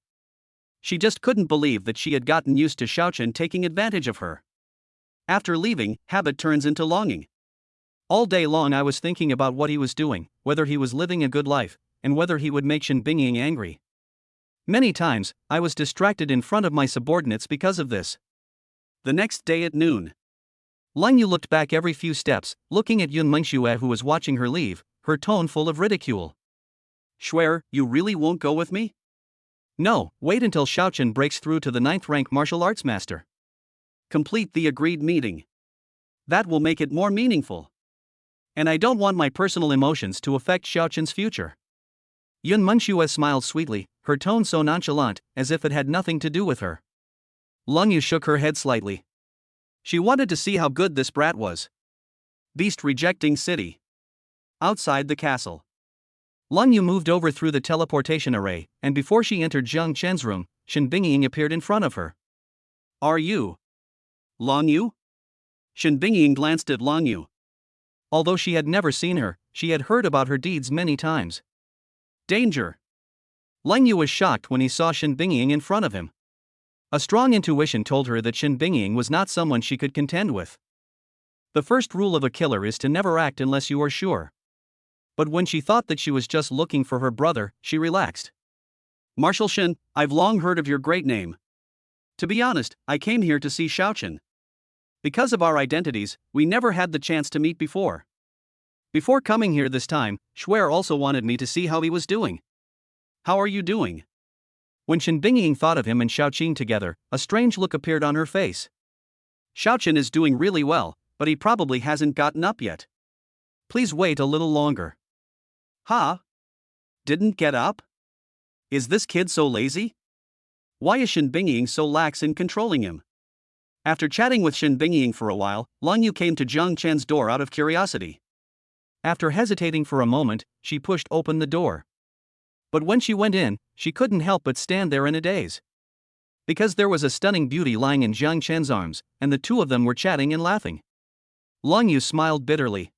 She just couldn't believe that she had gotten used to Xiaochen taking advantage of her. After leaving, habit turns into longing. All day long I was thinking about what he was doing, whether he was living a good life, and whether he would make Shen Bingying angry. Many times, I was distracted in front of my subordinates because of this. The next day at noon, Lang Yu looked back every few steps, looking at Yun Mengxue who was watching her leave, her tone full of ridicule. Shuer, you really won't go with me? No, wait until Xiaochen breaks through to the 9th rank martial arts master. Complete the agreed meeting. That will make it more meaningful. And I don't want my personal emotions to affect Xiaochen's future. Yun Mengxue smiled sweetly, her tone so nonchalant, as if it had nothing to do with her. Lang Yu shook her head slightly. She wanted to see how good this brat was. Beast-rejecting city. Outside the castle. Lang Yu moved over through the teleportation array, and before she entered Jiang Chen's room, Shen Bingying appeared in front of her. Are you Lang Yu? Shen Bingying glanced at Lang Yu. Although she had never seen her, she had heard about her deeds many times. Danger. Lang Yu was shocked when he saw Shen Bingying in front of him. A strong intuition told her that Shen Bingying was not someone she could contend with. The first rule of a killer is to never act unless you are sure. But when she thought that she was just looking for her brother, she relaxed. Marshal Shen, I've long heard of your great name. To be honest, I came here to see Xiaochen. Because of our identities, we never had the chance to meet before. Before coming here this time, Shuer also wanted me to see how he was doing. How are you doing? When Shen Bingying thought of him and Xiaoqing together, a strange look appeared on her face. Xiaochen is doing really well, but he probably hasn't gotten up yet. Please wait a little longer. Huh? Didn't get up? Is this kid so lazy? Why is Shen Bingying so lax in controlling him? After chatting with Shen Bingying for a while, Lang Yu came to Jiang Chen's door out of curiosity. After hesitating for a moment, she pushed open the door. But when she went in, she couldn't help but stand there in a daze. Because there was a stunning beauty lying in Jiang Chen's arms, and the two of them were chatting and laughing. Lang Yu smiled bitterly.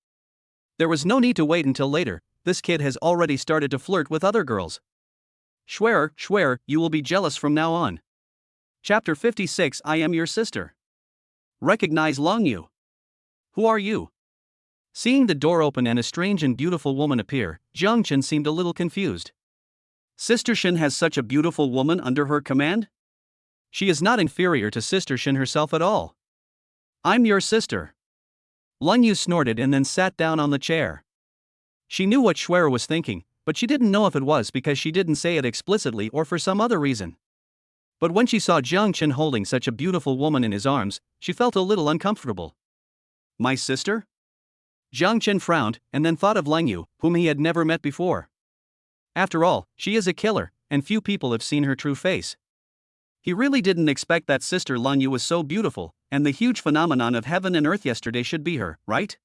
There was no need to wait until later, this kid has already started to flirt with other girls. Shuer, you will be jealous from now on. Chapter 56 I am your sister. Recognize Lang Yu. Who are you? Seeing the door open and a strange and beautiful woman appear, Jiang Chen seemed a little confused. Sister Shen has such a beautiful woman under her command? She is not inferior to Sister Shen herself at all. I'm your sister. Lang Yu snorted and then sat down on the chair. She knew what Shuer was thinking, but she didn't know if it was because she didn't say it explicitly or for some other reason. But when she saw Jiang Chen holding such a beautiful woman in his arms, she felt a little uncomfortable. My sister? Jiang Chen frowned, and then thought of Lang Yu, whom he had never met before. After all, she is a killer, and few people have seen her true face. He really didn't expect that sister Lang Yu was so beautiful, and the huge phenomenon of heaven and earth yesterday should be her, right?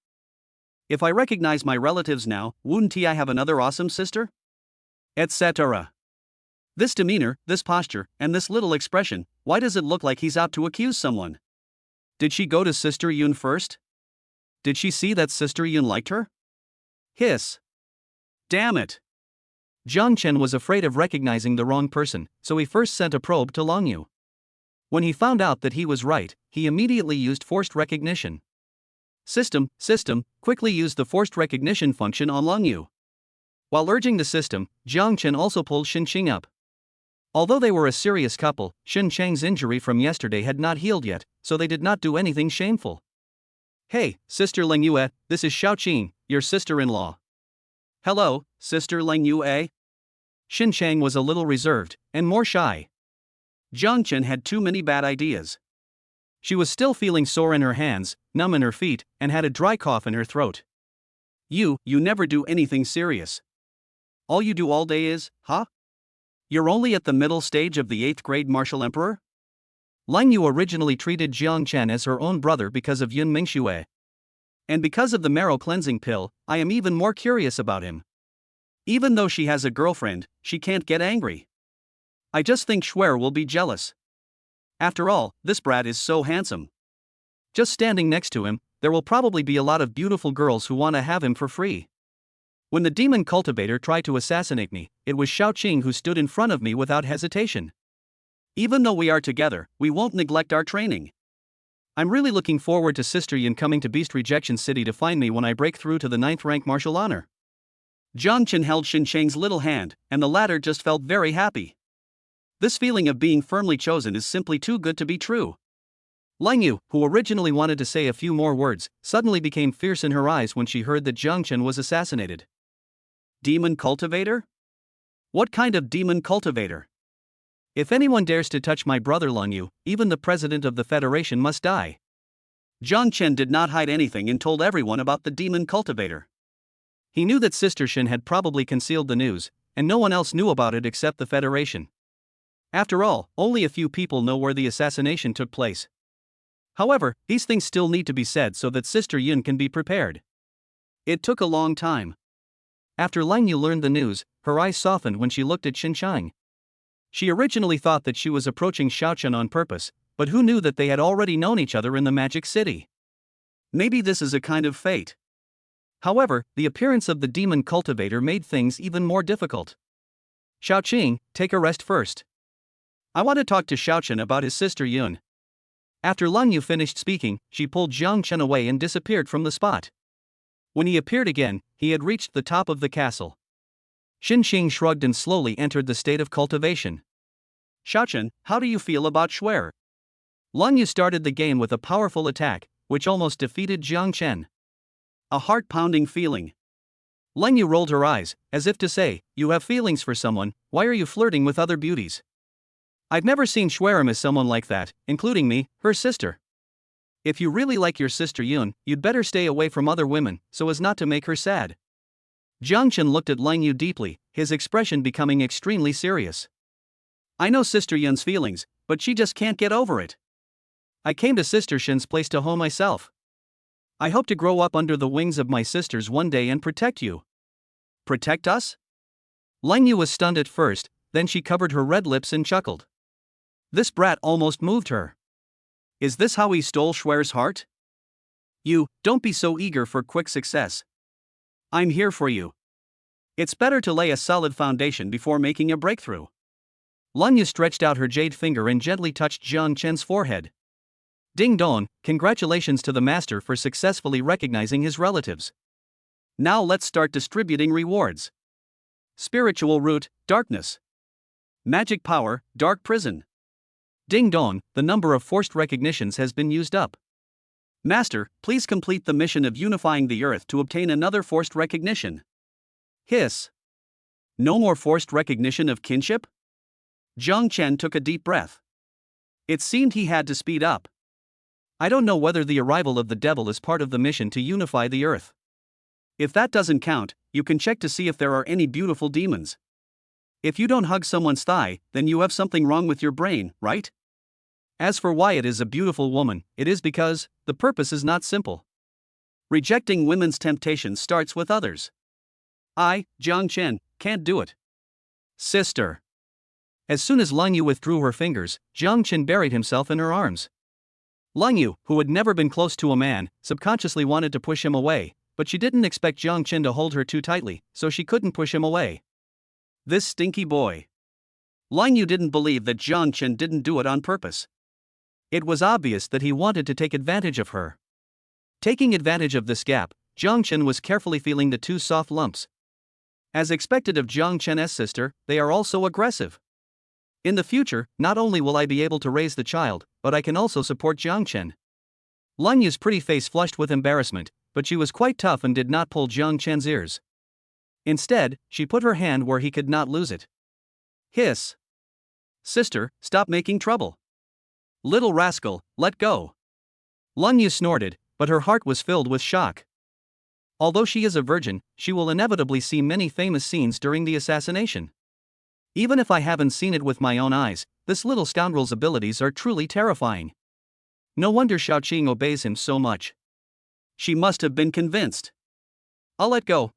If I recognize my relatives now, wouldn't I have another awesome sister? Etc. This demeanor, this posture, and this little expression, why does it look like he's out to accuse someone? Did she go to Sister Yun first? Did she see that Sister Yun liked her? Hiss. Damn it. Jiang Chen was afraid of recognizing the wrong person, so he first sent a probe to Lang Yu. When he found out that he was right, he immediately used forced recognition. System, quickly used the forced recognition function on Lang Yu. While urging the system, Jiang Chen also pulled Xinqing up. Although they were a serious couple, Xin Chang's injury from yesterday had not healed yet, so they did not do anything shameful. Hey, Sister Ling Yue, this is Xiaoqing, your sister-in-law. Hello, Sister Ling Yue. Xin Chang was a little reserved, and more shy. Jiang Chen had too many bad ideas. She was still feeling sore in her hands, numb in her feet, and had a dry cough in her throat. You never do anything serious. All you do all day is, huh? You're only at the middle stage of the 8th grade martial emperor? Lang Yu originally treated Jiang Chen as her own brother because of Yun Mingxue. And because of the marrow cleansing pill, I am even more curious about him. Even though she has a girlfriend, she can't get angry. I just think Schwer will be jealous. After all, this brat is so handsome. Just standing next to him, there will probably be a lot of beautiful girls who want to have him for free. When the demon cultivator tried to assassinate me, it was Xiaoqing who stood in front of me without hesitation. Even though we are together, we won't neglect our training. I'm really looking forward to Sister Yin coming to Beast Rejection City to find me when I break through to the 9th rank martial honor. Jiang Chen held Xin Chang's little hand, and the latter just felt very happy. This feeling of being firmly chosen is simply too good to be true. Lang Yu, who originally wanted to say a few more words, suddenly became fierce in her eyes when she heard that Jiang Chen was assassinated. Demon cultivator? What kind of demon cultivator? If anyone dares to touch my brother Lang Yu, even the president of the Federation must die. Jiang Chen did not hide anything and told everyone about the demon cultivator. He knew that Sister Shin had probably concealed the news, and no one else knew about it except the Federation. After all, only a few people know where the assassination took place. However, these things still need to be said so that Sister Yun can be prepared. It took a long time. After Lang Yu learned the news, her eyes softened when she looked at Xin Chang. She originally thought that she was approaching Xiaochen on purpose, but who knew that they had already known each other in the Magic City? Maybe this is a kind of fate. However, the appearance of the demon cultivator made things even more difficult. Xiaoqing, take a rest first. I want to talk to Xiaochen about his sister Yun. After Lang Yu finished speaking, she pulled Jiang Chen away and disappeared from the spot. When he appeared again, he had reached the top of the castle. Xin Xing shrugged and slowly entered the state of cultivation. Xiaochen, how do you feel about Schwer? Lang Yu started the game with a powerful attack, which almost defeated Jiang Chen. A heart-pounding feeling. Lang Yu rolled her eyes, as if to say, you have feelings for someone, why are you flirting with other beauties? I've never seen Schwerim as someone like that, including me, her sister. If you really like your sister Yun, you'd better stay away from other women, so as not to make her sad. Jiang Chen looked at Lang Yu deeply, his expression becoming extremely serious. I know Sister Yun's feelings, but she just can't get over it. I came to Sister Shin's place to home myself. I hope to grow up under the wings of my sisters one day and protect you. Protect us? Lang Yu was stunned at first, then she covered her red lips and chuckled. This brat almost moved her. Is this how he stole Schwer's heart? You, don't be so eager for quick success. I'm here for you. It's better to lay a solid foundation before making a breakthrough. Lang Yu stretched out her jade finger and gently touched Jiang Chen's forehead. Ding dong, congratulations to the master for successfully recognizing his relatives. Now let's start distributing rewards. Spiritual root, darkness. Magic power, dark prison. Ding dong, the number of forced recognitions has been used up. Master, please complete the mission of unifying the earth to obtain another forced recognition. Hiss. No more forced recognition of kinship? Jiang Chen took a deep breath. It seemed he had to speed up. I don't know whether the arrival of the devil is part of the mission to unify the earth. If that doesn't count, you can check to see if there are any beautiful demons. If you don't hug someone's thigh, then you have something wrong with your brain, right? As for why it is a beautiful woman, it is because the purpose is not simple. Rejecting women's temptation starts with others. I, Jiang Chen, can't do it. Sister. As soon as Lang Yu withdrew her fingers, Jiang Chen buried himself in her arms. Lang Yu, who had never been close to a man, subconsciously wanted to push him away, but she didn't expect Jiang Chen to hold her too tightly, so she couldn't push him away. This stinky boy. Lang Yu didn't believe that Jiang Chen didn't do it on purpose. It was obvious that he wanted to take advantage of her. Taking advantage of this gap, Jiang Chen was carefully feeling the two soft lumps. As expected of Jiang Chen's sister, they are also aggressive. In the future, not only will I be able to raise the child, but I can also support Jiang Chen. Lan Yu's pretty face flushed with embarrassment, but she was quite tough and did not pull Jiang Chen's ears. Instead, she put her hand where he could not lose it. Hiss. Sister, stop making trouble. Little rascal, let go. Lan Yu snorted, but her heart was filled with shock. Although she is a virgin, she will inevitably see many famous scenes during the assassination. Even if I haven't seen it with my own eyes, this little scoundrel's abilities are truly terrifying. No wonder Shaoqing obeys him so much. She must have been convinced. I'll let go.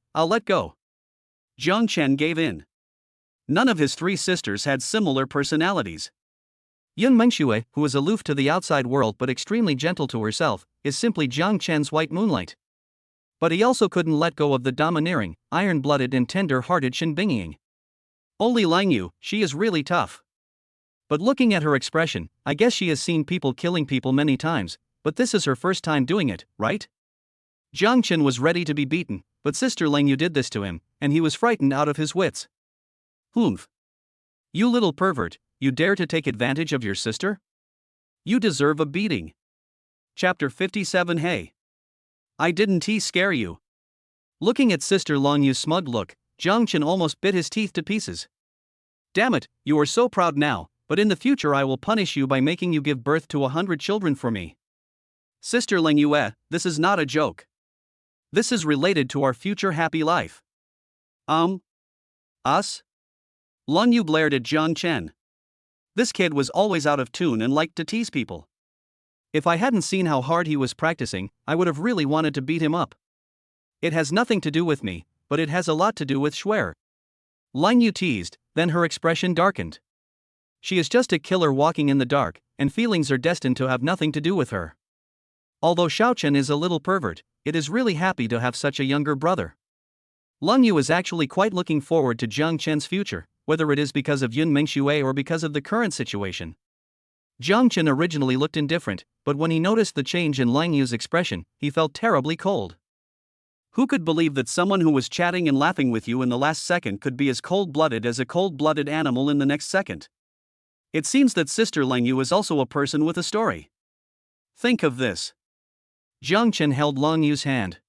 Jiang Chen gave in. None of his three sisters had similar personalities. Yun Mengxue, who is aloof to the outside world but extremely gentle to herself, is simply Jiang Chen's white moonlight. But he also couldn't let go of the domineering, iron-blooded and tender-hearted Shen Bingying. Only Lang Yu, she is really tough. But looking at her expression, I guess she has seen people killing people many times, but this is her first time doing it, right? Jiang Chen was ready to be beaten, but Sister Lang Yu did this to him, and he was frightened out of his wits. Humph. You little pervert, you dare to take advantage of your sister? You deserve a beating. Chapter 57. Hey. I didn't scare you. Looking at Sister Lang Yu's smug look, Jiang Chen almost bit his teeth to pieces. Damn it, you are so proud now, but in the future I will punish you by making you give birth to 100 children for me. Sister Lang Yu, this is not a joke. This is related to our future happy life. Us? Lang Yu blared at Jiang Chen. This kid was always out of tune and liked to tease people. If I hadn't seen how hard he was practicing, I would have really wanted to beat him up. It has nothing to do with me, but it has a lot to do with Schwer. Lang Yu teased, then her expression darkened. She is just a killer walking in the dark, and feelings are destined to have nothing to do with her. Although Shaochen is a little pervert, it is really happy to have such a younger brother. Lang Yu is actually quite looking forward to Jiang Chen's future, whether it is because of Yun Mengxue or because of the current situation. Jiang Chen originally looked indifferent, but when he noticed the change in Lang Yu's expression, he felt terribly cold. Who could believe that someone who was chatting and laughing with you in the last second could be as cold-blooded as a cold-blooded animal in the next second? It seems that Sister Lang Yu is also a person with a story. Think of this. Jiang Chen held Lang Yu's hand.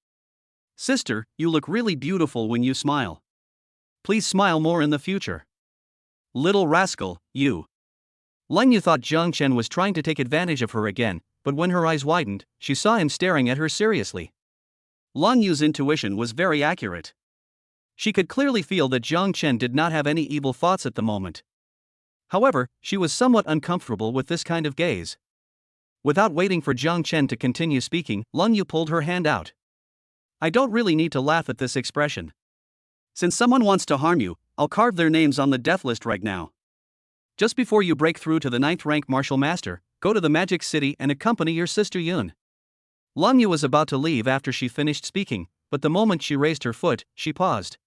Sister, you look really beautiful when you smile. Please smile more in the future. Little rascal, you. Lang Yu thought Jiang Chen was trying to take advantage of her again, but when her eyes widened, she saw him staring at her seriously. Lang Yu's intuition was very accurate. She could clearly feel that Jiang Chen did not have any evil thoughts at the moment. However, she was somewhat uncomfortable with this kind of gaze. Without waiting for Jiang Chen to continue speaking, Lang Yu pulled her hand out. I don't really need to laugh at this expression. Since someone wants to harm you, I'll carve their names on the death list right now. Just before you break through to the 9th rank martial master, go to the Magic City and accompany your sister Yun. Lang Yu was about to leave after she finished speaking, but the moment she raised her foot, she paused.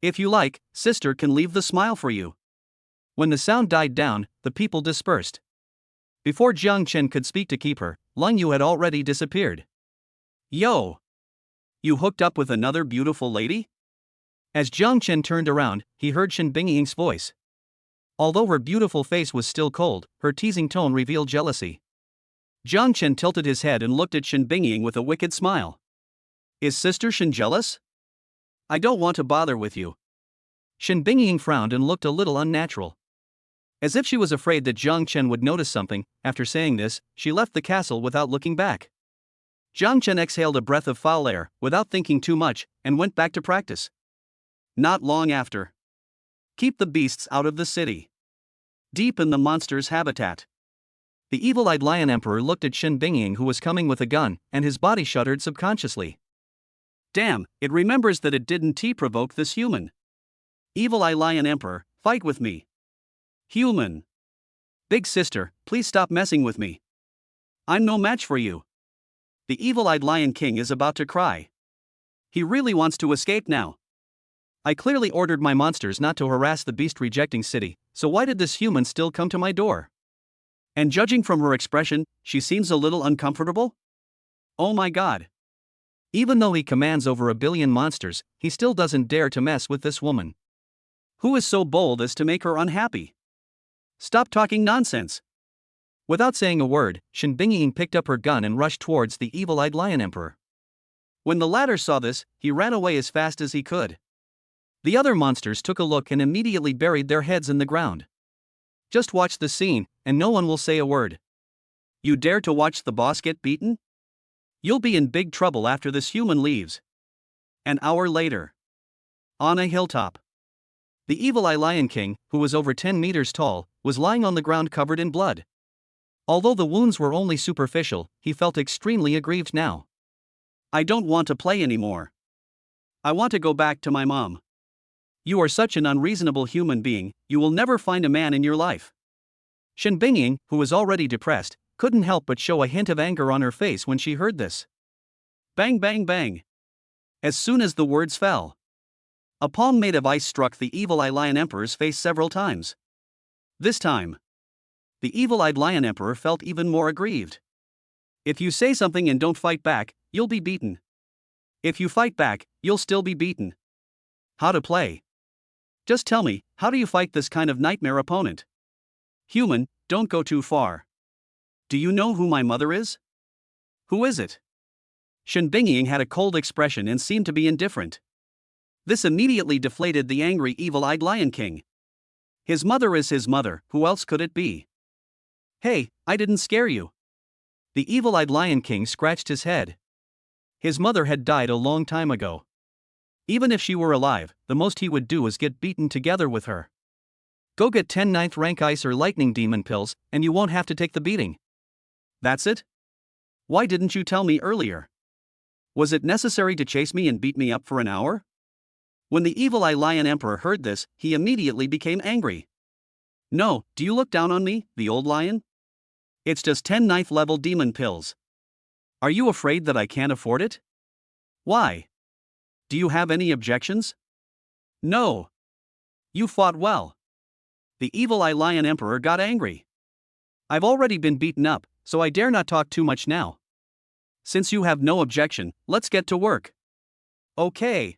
If you like, sister can leave the smile for you. When the sound died down, the people dispersed. Before Jiang Chen could speak to keep her, Lang Yu had already disappeared. Yo! You hooked up with another beautiful lady? As Jiang Chen turned around, he heard Shen Bingying's voice. Although her beautiful face was still cold, her teasing tone revealed jealousy. Jiang Chen tilted his head and looked at Shen Bingying with a wicked smile. Is Sister Shen jealous? I don't want to bother with you. Shen Bingying frowned and looked a little unnatural. As if she was afraid that Jiang Chen would notice something, after saying this, she left the castle without looking back. Jiang Chen exhaled a breath of foul air, without thinking too much, and went back to practice. Not long after. Keep the beasts out of the city. Deep in the monster's habitat. The evil-eyed lion emperor looked at Shen Bingying, who was coming with a gun, and his body shuddered subconsciously. Damn, it remembers that it didn't provoke this human. Evil-eye lion emperor, fight with me. Human. Big sister, please stop messing with me. I'm no match for you. The evil-eyed lion king is about to cry. He really wants to escape now. I clearly ordered my monsters not to harass the beast-rejecting city, so why did this human still come to my door? And judging from her expression, she seems a little uncomfortable? Oh my god. Even though he commands over 1 billion monsters, he still doesn't dare to mess with this woman. Who is so bold as to make her unhappy? Stop talking nonsense. Without saying a word, Shen Bingying picked up her gun and rushed towards the evil-eyed lion emperor. When the latter saw this, he ran away as fast as he could. The other monsters took a look and immediately buried their heads in the ground. Just watch the scene, and no one will say a word. You dare to watch the boss get beaten? You'll be in big trouble after this human leaves. An hour later. On a hilltop. The evil-eye Lion King, who was over 10 meters tall, was lying on the ground covered in blood. Although the wounds were only superficial, he felt extremely aggrieved now. I don't want to play anymore. I want to go back to my mom. You are such an unreasonable human being, you will never find a man in your life. Shen Bingying, who was already depressed, couldn't help but show a hint of anger on her face when she heard this. Bang bang bang. As soon as the words fell, a palm made of ice struck the evil-eye Lion Emperor's face several times. This time, the evil-eyed Lion Emperor felt even more aggrieved. If you say something and don't fight back, you'll be beaten. If you fight back, you'll still be beaten. How to play? Just tell me, how do you fight this kind of nightmare opponent? Human, don't go too far. Do you know who my mother is? Who is it? Shen Bingying had a cold expression and seemed to be indifferent. This immediately deflated the angry evil-eyed Lion King. His mother is his mother, who else could it be? Hey, I didn't scare you. The evil-eyed Lion King scratched his head. His mother had died a long time ago. Even if she were alive, the most he would do is get beaten together with her. Go get 10 9th rank ice or lightning demon pills, and you won't have to take the beating. That's it? Why didn't you tell me earlier? Was it necessary to chase me and beat me up for an hour? When the evil-eye Lion Emperor heard this, he immediately became angry. No, do you look down on me, the old lion? It's just 10 9th level demon pills. Are you afraid that I can't afford it? Why? Do you have any objections? No. You fought well. The evil-eye Lion Emperor got angry. I've already been beaten up, so I dare not talk too much now. Since you have no objection, let's get to work. Okay.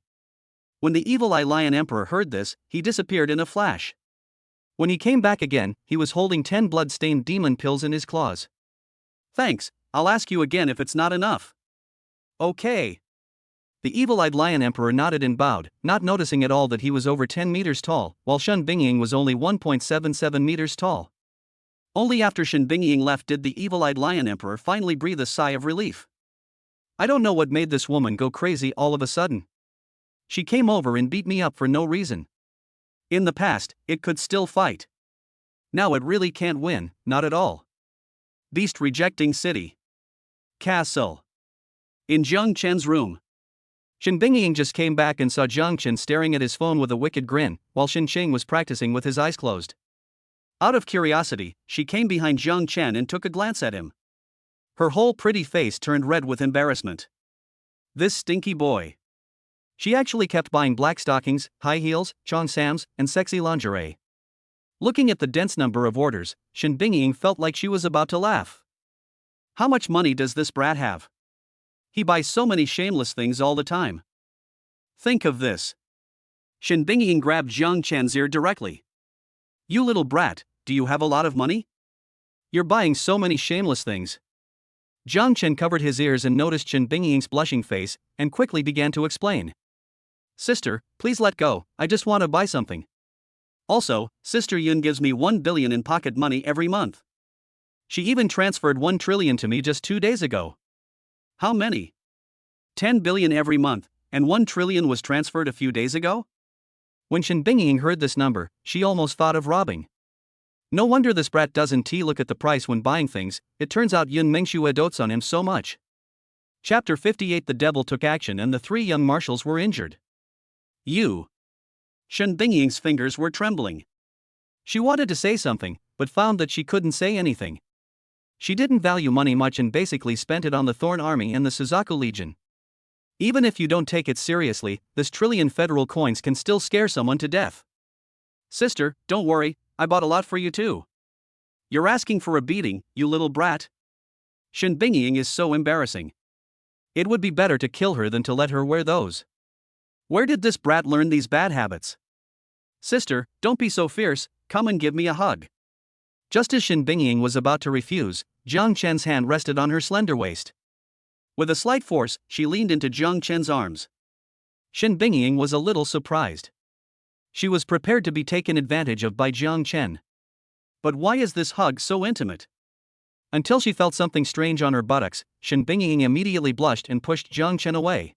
When the evil-eye Lion Emperor heard this, he disappeared in a flash. When he came back again, he was holding 10 blood-stained demon pills in his claws. Thanks, I'll ask you again if it's not enough. Okay. The evil-eyed Lion Emperor nodded and bowed, not noticing at all that he was over 10 meters tall, while Shen Bingying was only 1.77 meters tall. Only after Shen Bingying left did the evil-eyed Lion Emperor finally breathe a sigh of relief. I don't know what made this woman go crazy all of a sudden. She came over and beat me up for no reason. In the past, it could still fight. Now it really can't win, not at all. Beast rejecting city. Castle. In Jiang Chen's room. Shen Bingying just came back and saw Jiang Chen staring at his phone with a wicked grin, while Shen Sheng was practicing with his eyes closed. Out of curiosity, she came behind Jiang Chen and took a glance at him. Her whole pretty face turned red with embarrassment. This stinky boy. She actually kept buying black stockings, high heels, cheongsams, and sexy lingerie. Looking at the dense number of orders, Shen Bingying felt like she was about to laugh. How much money does this brat have? He buys so many shameless things all the time. Think of this. Shen Bingying grabbed Jiang Chen's ear directly. You little brat, do you have a lot of money? You're buying so many shameless things. Jiang Chen covered his ears and noticed Shen Bingying's blushing face, and quickly began to explain. Sister, please let go, I just want to buy something. Also, Sister Yun gives me 1 billion in pocket money every month. She even transferred 1 trillion to me just 2 days ago. How many? 10 billion every month, and 1 trillion was transferred a few days ago? When Shen Bingying heard this number, she almost thought of robbing. No wonder this brat doesn't look at the price when buying things, it turns out Yun Mengxue dotes on him so much. Chapter 58 The devil took action and the 3 young marshals were injured. Shen Bingying's fingers were trembling. She wanted to say something, but found that she couldn't say anything. She didn't value money much and basically spent it on the Thorn Army and the Suzaku Legion. Even if you don't take it seriously, this trillion federal coins can still scare someone to death. Sister, don't worry, I bought a lot for you too. You're asking for a beating, you little brat. Shen Bingying is so embarrassing. It would be better to kill her than to let her wear those. Where did this brat learn these bad habits? Sister, don't be so fierce, come and give me a hug. Just as Shen Bingying was about to refuse, Jiang Chen's hand rested on her slender waist. With a slight force, she leaned into Jiang Chen's arms. Shen Bingying was a little surprised. She was prepared to be taken advantage of by Jiang Chen. But why is this hug so intimate? Until she felt something strange on her buttocks, Shen Bingying immediately blushed and pushed Jiang Chen away.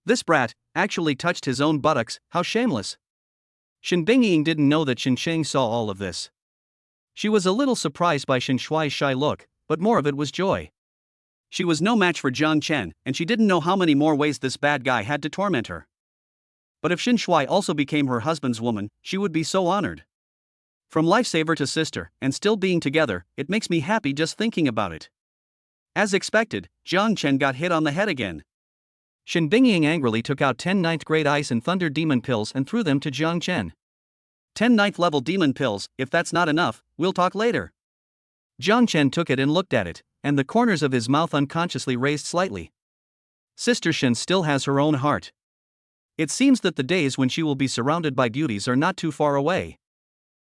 This brat actually touched his own buttocks, how shameless. Shen Bingying didn't know that Shen Sheng saw all of this. She was a little surprised by Shen Shuai's shy look, but more of it was joy. She was no match for Jiang Chen, and she didn't know how many more ways this bad guy had to torment her. But if Shen Shuai also became her husband's woman, she would be so honored. From lifesaver to sister, and still being together, it makes me happy just thinking about it. As expected, Jiang Chen got hit on the head again. Shen Bingying angrily took out 10 ninth grade ice and thunder demon pills and threw them to Jiang Chen. 10 ninth level demon pills, if that's not enough, we'll talk later. Jiang Chen took it and looked at it, and the corners of his mouth unconsciously raised slightly. Sister Shen still has her own heart. It seems that the days when she will be surrounded by beauties are not too far away.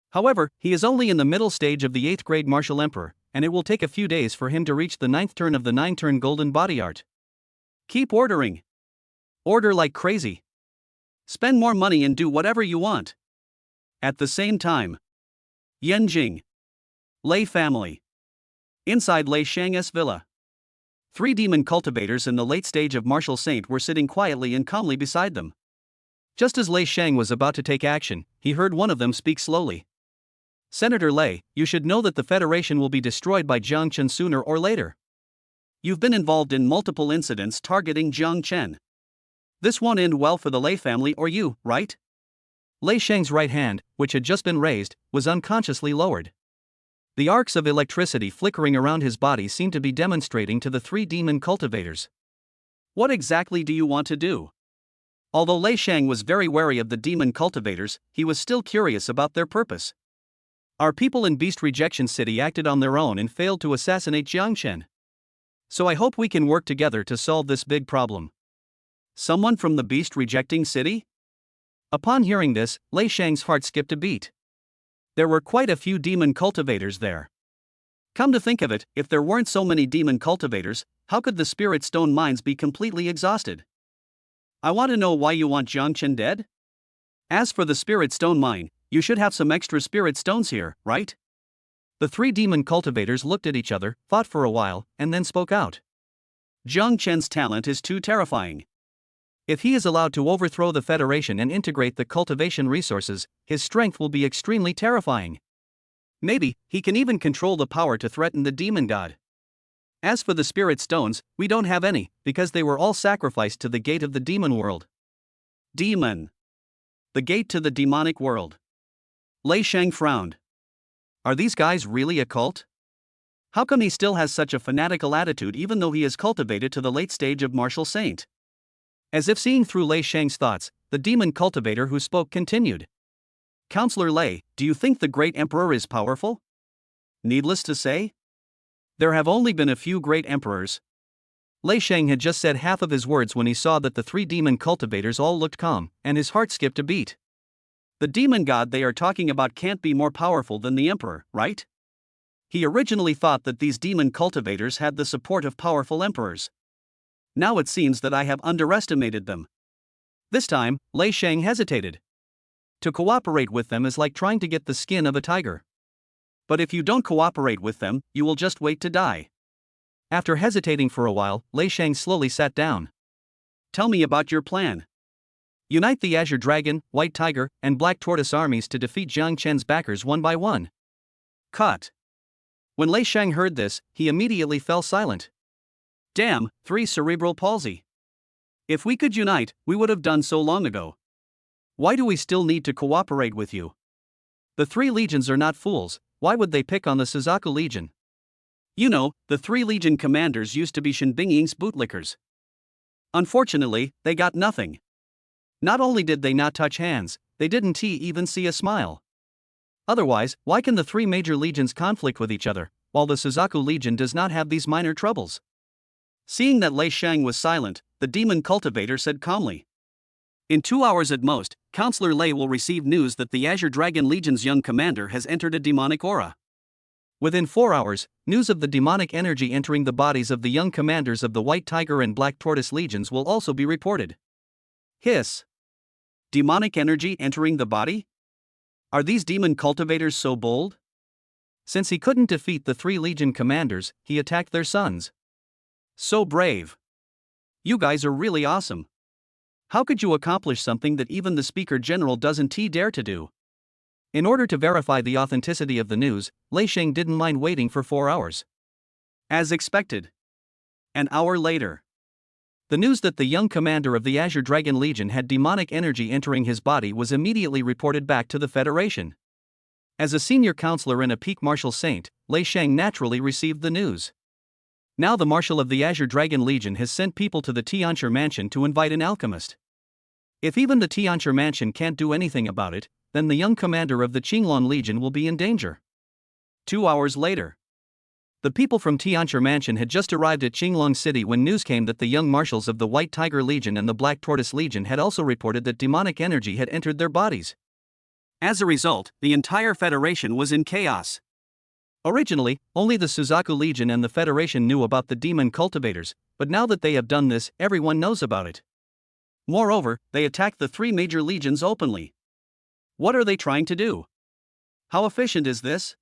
However, he is only in the middle stage of the 8th grade martial emperor, and it will take a few days for him to reach the 9th turn of the 9-turn golden body art. Keep ordering. Order like crazy. Spend more money and do whatever you want. At the same time, Yanjing. Lei family. Inside Lei Shang's villa. 3 demon cultivators in the late stage of martial saint were sitting quietly and calmly beside them. Just as Lei Shang was about to take action, he heard one of them speak slowly. Senator Lei, you should know that the Federation will be destroyed by Jiang Chen sooner or later. You've been involved in multiple incidents targeting Jiang Chen. This won't end well for the Lei family or you, right? Lei Shang's right hand, which had just been raised, was unconsciously lowered. The arcs of electricity flickering around his body seemed to be demonstrating to the 3 demon cultivators. What exactly do you want to do? Although Lei Shang was very wary of the demon cultivators, he was still curious about their purpose. Our people in Beast Rejection City acted on their own and failed to assassinate Jiang Chen. So I hope we can work together to solve this big problem. Someone from the Beast Rejecting City? Upon hearing this, Lei Shang's heart skipped a beat. There were quite a few demon cultivators there. Come to think of it, if there weren't so many demon cultivators, how could the Spirit Stone mines be completely exhausted? I want to know why you want Jiang Chen dead? As for the Spirit Stone mine, you should have some extra Spirit Stones here, right? The 3 demon cultivators looked at each other, thought for a while, and then spoke out. Jiang Chen's talent is too terrifying. If he is allowed to overthrow the Federation and integrate the cultivation resources, his strength will be extremely terrifying. Maybe he can even control the power to threaten the demon god. As for the Spirit Stones, we don't have any, because they were all sacrificed to the gate of the demon world. Demon. The gate to the demonic world. Lei Shang frowned. Are these guys really a cult? How come he still has such a fanatical attitude even though he is cultivated to the late stage of martial saint? As if seeing through Lei Shang's thoughts, the demon cultivator who spoke continued. Counselor Lei, do you think the great emperor is powerful? Needless to say, there have only been a few great emperors. Lei Shang had just said half of his words when he saw that the 3 demon cultivators all looked calm, and his heart skipped a beat. The demon god they are talking about can't be more powerful than the emperor, right? He originally thought that these demon cultivators had the support of powerful emperors. Now it seems that I have underestimated them. This time, Lei Shang hesitated. To cooperate with them is like trying to get the skin of a tiger. But if you don't cooperate with them, you will just wait to die. After hesitating for a while, Lei Shang slowly sat down. Tell me about your plan. Unite the Azure Dragon, White Tiger, and Black Tortoise armies to defeat Jiang Chen's backers one by one. Cut. When Lei Shang heard this, he immediately fell silent. Damn, 3 cerebral palsy. If we could unite, we would have done so long ago. Why do we still need to cooperate with you? The 3 legions are not fools, why would they pick on the Suzaku Legion? You know, the 3 legion commanders used to be Shen Bingying's bootlickers. Unfortunately, they got nothing. Not only did they not touch hands, they didn't even see a smile. Otherwise, why can the 3 major legions conflict with each other, while the Suzaku Legion does not have these minor troubles? Seeing that Lei Shang was silent, the demon cultivator said calmly. In 2 hours at most, Counselor Lei will receive news that the Azure Dragon Legion's young commander has entered a demonic aura. Within 4 hours, news of the demonic energy entering the bodies of the young commanders of the White Tiger and Black Tortoise legions will also be reported. Hiss. Demonic energy entering the body? Are these demon cultivators so bold? Since he couldn't defeat the 3 legion commanders, he attacked their sons. So brave. You guys are really awesome. How could you accomplish something that even the Speaker General doesn't dare to do? In order to verify the authenticity of the news, Lei Sheng didn't mind waiting for 4 hours. As expected. An hour later. The news that the young commander of the Azure Dragon Legion had demonic energy entering his body was immediately reported back to the Federation. As a senior counselor and a peak martial saint, Lei Sheng naturally received the news. Now the Marshal of the Azure Dragon Legion has sent people to the Tianchi Mansion to invite an alchemist. If even the Tianchi Mansion can't do anything about it, then the young commander of the Qinglong Legion will be in danger. 2 hours later. The people from Tianchi Mansion had just arrived at Qinglong City when news came that the young marshals of the White Tiger Legion and the Black Tortoise Legion had also reported that demonic energy had entered their bodies. As a result, the entire Federation was in chaos. Originally, only the Suzaku Legion and the Federation knew about the demon cultivators, but now that they have done this, everyone knows about it. Moreover, they attacked the 3 major legions openly. What are they trying to do? How efficient is this?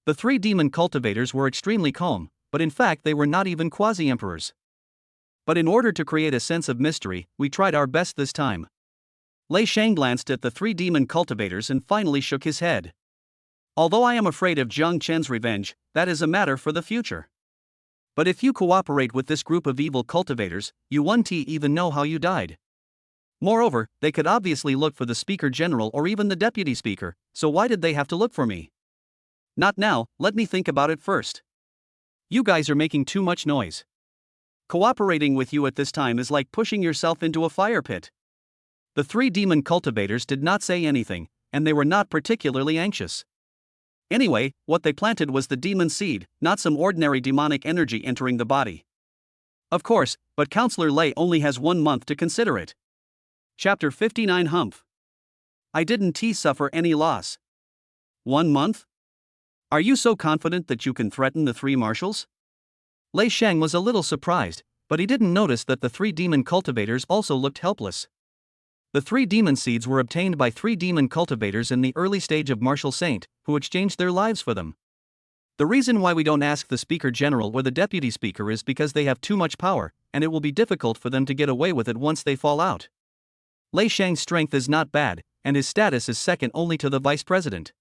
The 3 demon cultivators were extremely calm, but in fact they were not even quasi-emperors. But in order to create a sense of mystery, we tried our best this time. Lei Sheng glanced at the 3 demon cultivators and finally shook his head. Although I am afraid of Jiang Chen's revenge, that is a matter for the future. But if you cooperate with this group of evil cultivators, you won't even know how you died. Moreover, they could obviously look for the Speaker General or even the Deputy Speaker, so why did they have to look for me? Not now, let me think about it first. You guys are making too much noise. Cooperating with you at this time is like pushing yourself into a fire pit. The 3 demon cultivators did not say anything, and they were not particularly anxious. Anyway, what they planted was the demon seed, not some ordinary demonic energy entering the body. Of course, but Counselor Lei only has 1 month to consider it. Chapter 59 Humph. I didn't suffer any loss. 1 month? Are you so confident that you can threaten the 3 marshals? Lei Sheng was a little surprised, but he didn't notice that the 3 demon cultivators also looked helpless. The 3 demon seeds were obtained by 3 demon cultivators in the early stage of Martial Saint, who exchanged their lives for them. The reason why we don't ask the Speaker General or the Deputy Speaker is because they have too much power, and it will be difficult for them to get away with it once they fall out. Lei Sheng's strength is not bad, and his status is second only to the Vice President.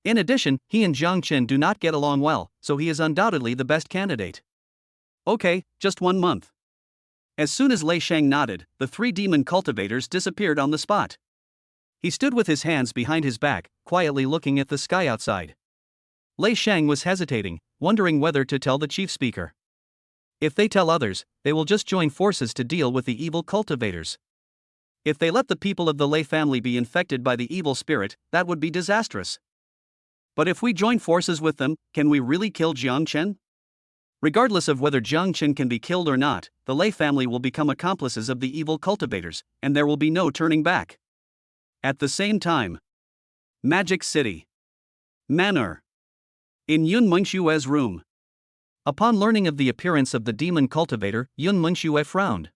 In addition, he and Jiang Chen do not get along well, so he is undoubtedly the best candidate. Okay, just 1 month. As soon as Lei Sheng nodded, the 3 demon cultivators disappeared on the spot. He stood with his hands behind his back, quietly looking at the sky outside. Lei Sheng was hesitating, wondering whether to tell the chief speaker. If they tell others, they will just join forces to deal with the evil cultivators. If they let the people of the Lei family be infected by the evil spirit, that would be disastrous. But if we join forces with them, can we really kill Jiang Chen? Regardless of whether Jiang Chen can be killed or not, the Lei family will become accomplices of the evil cultivators, and there will be no turning back. At the same time. Magic City. Manor. In Yun Mengshue's room. Upon learning of the appearance of the demon cultivator, Yun Mengxue frowned.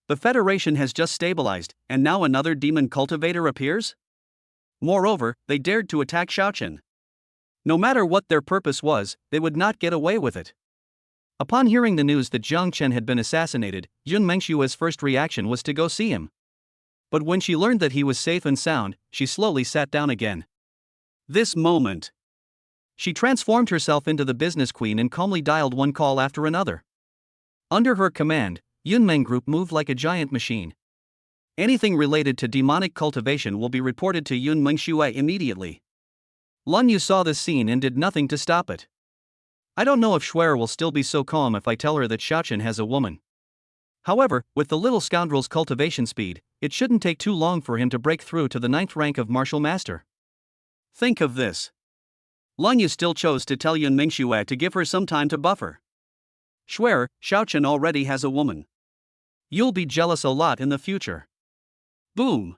The Federation has just stabilized, and now another demon cultivator appears? Moreover, they dared to attack Xiaochen. No matter what their purpose was, they would not get away with it. Upon hearing the news that Jiang Chen had been assassinated, Yun Mengshue's first reaction was to go see him. But when she learned that he was safe and sound, she slowly sat down again. This moment. She transformed herself into the business queen and calmly dialed one call after another. Under her command, Yunmeng Group moved like a giant machine. Anything related to demonic cultivation will be reported to Yun Mengxue immediately. Lun Yu saw this scene and did nothing to stop it. I don't know if Schwer will still be so calm if I tell her that Xiaochen has a woman. However, with the little scoundrel's cultivation speed, it shouldn't take too long for him to break through to the 9th rank of Martial Master. Think of this. Lun Yu still chose to tell Yun Mengxue to give her some time to buffer. Schwer, Xiaochen already has a woman. You'll be jealous a lot in the future. Boom.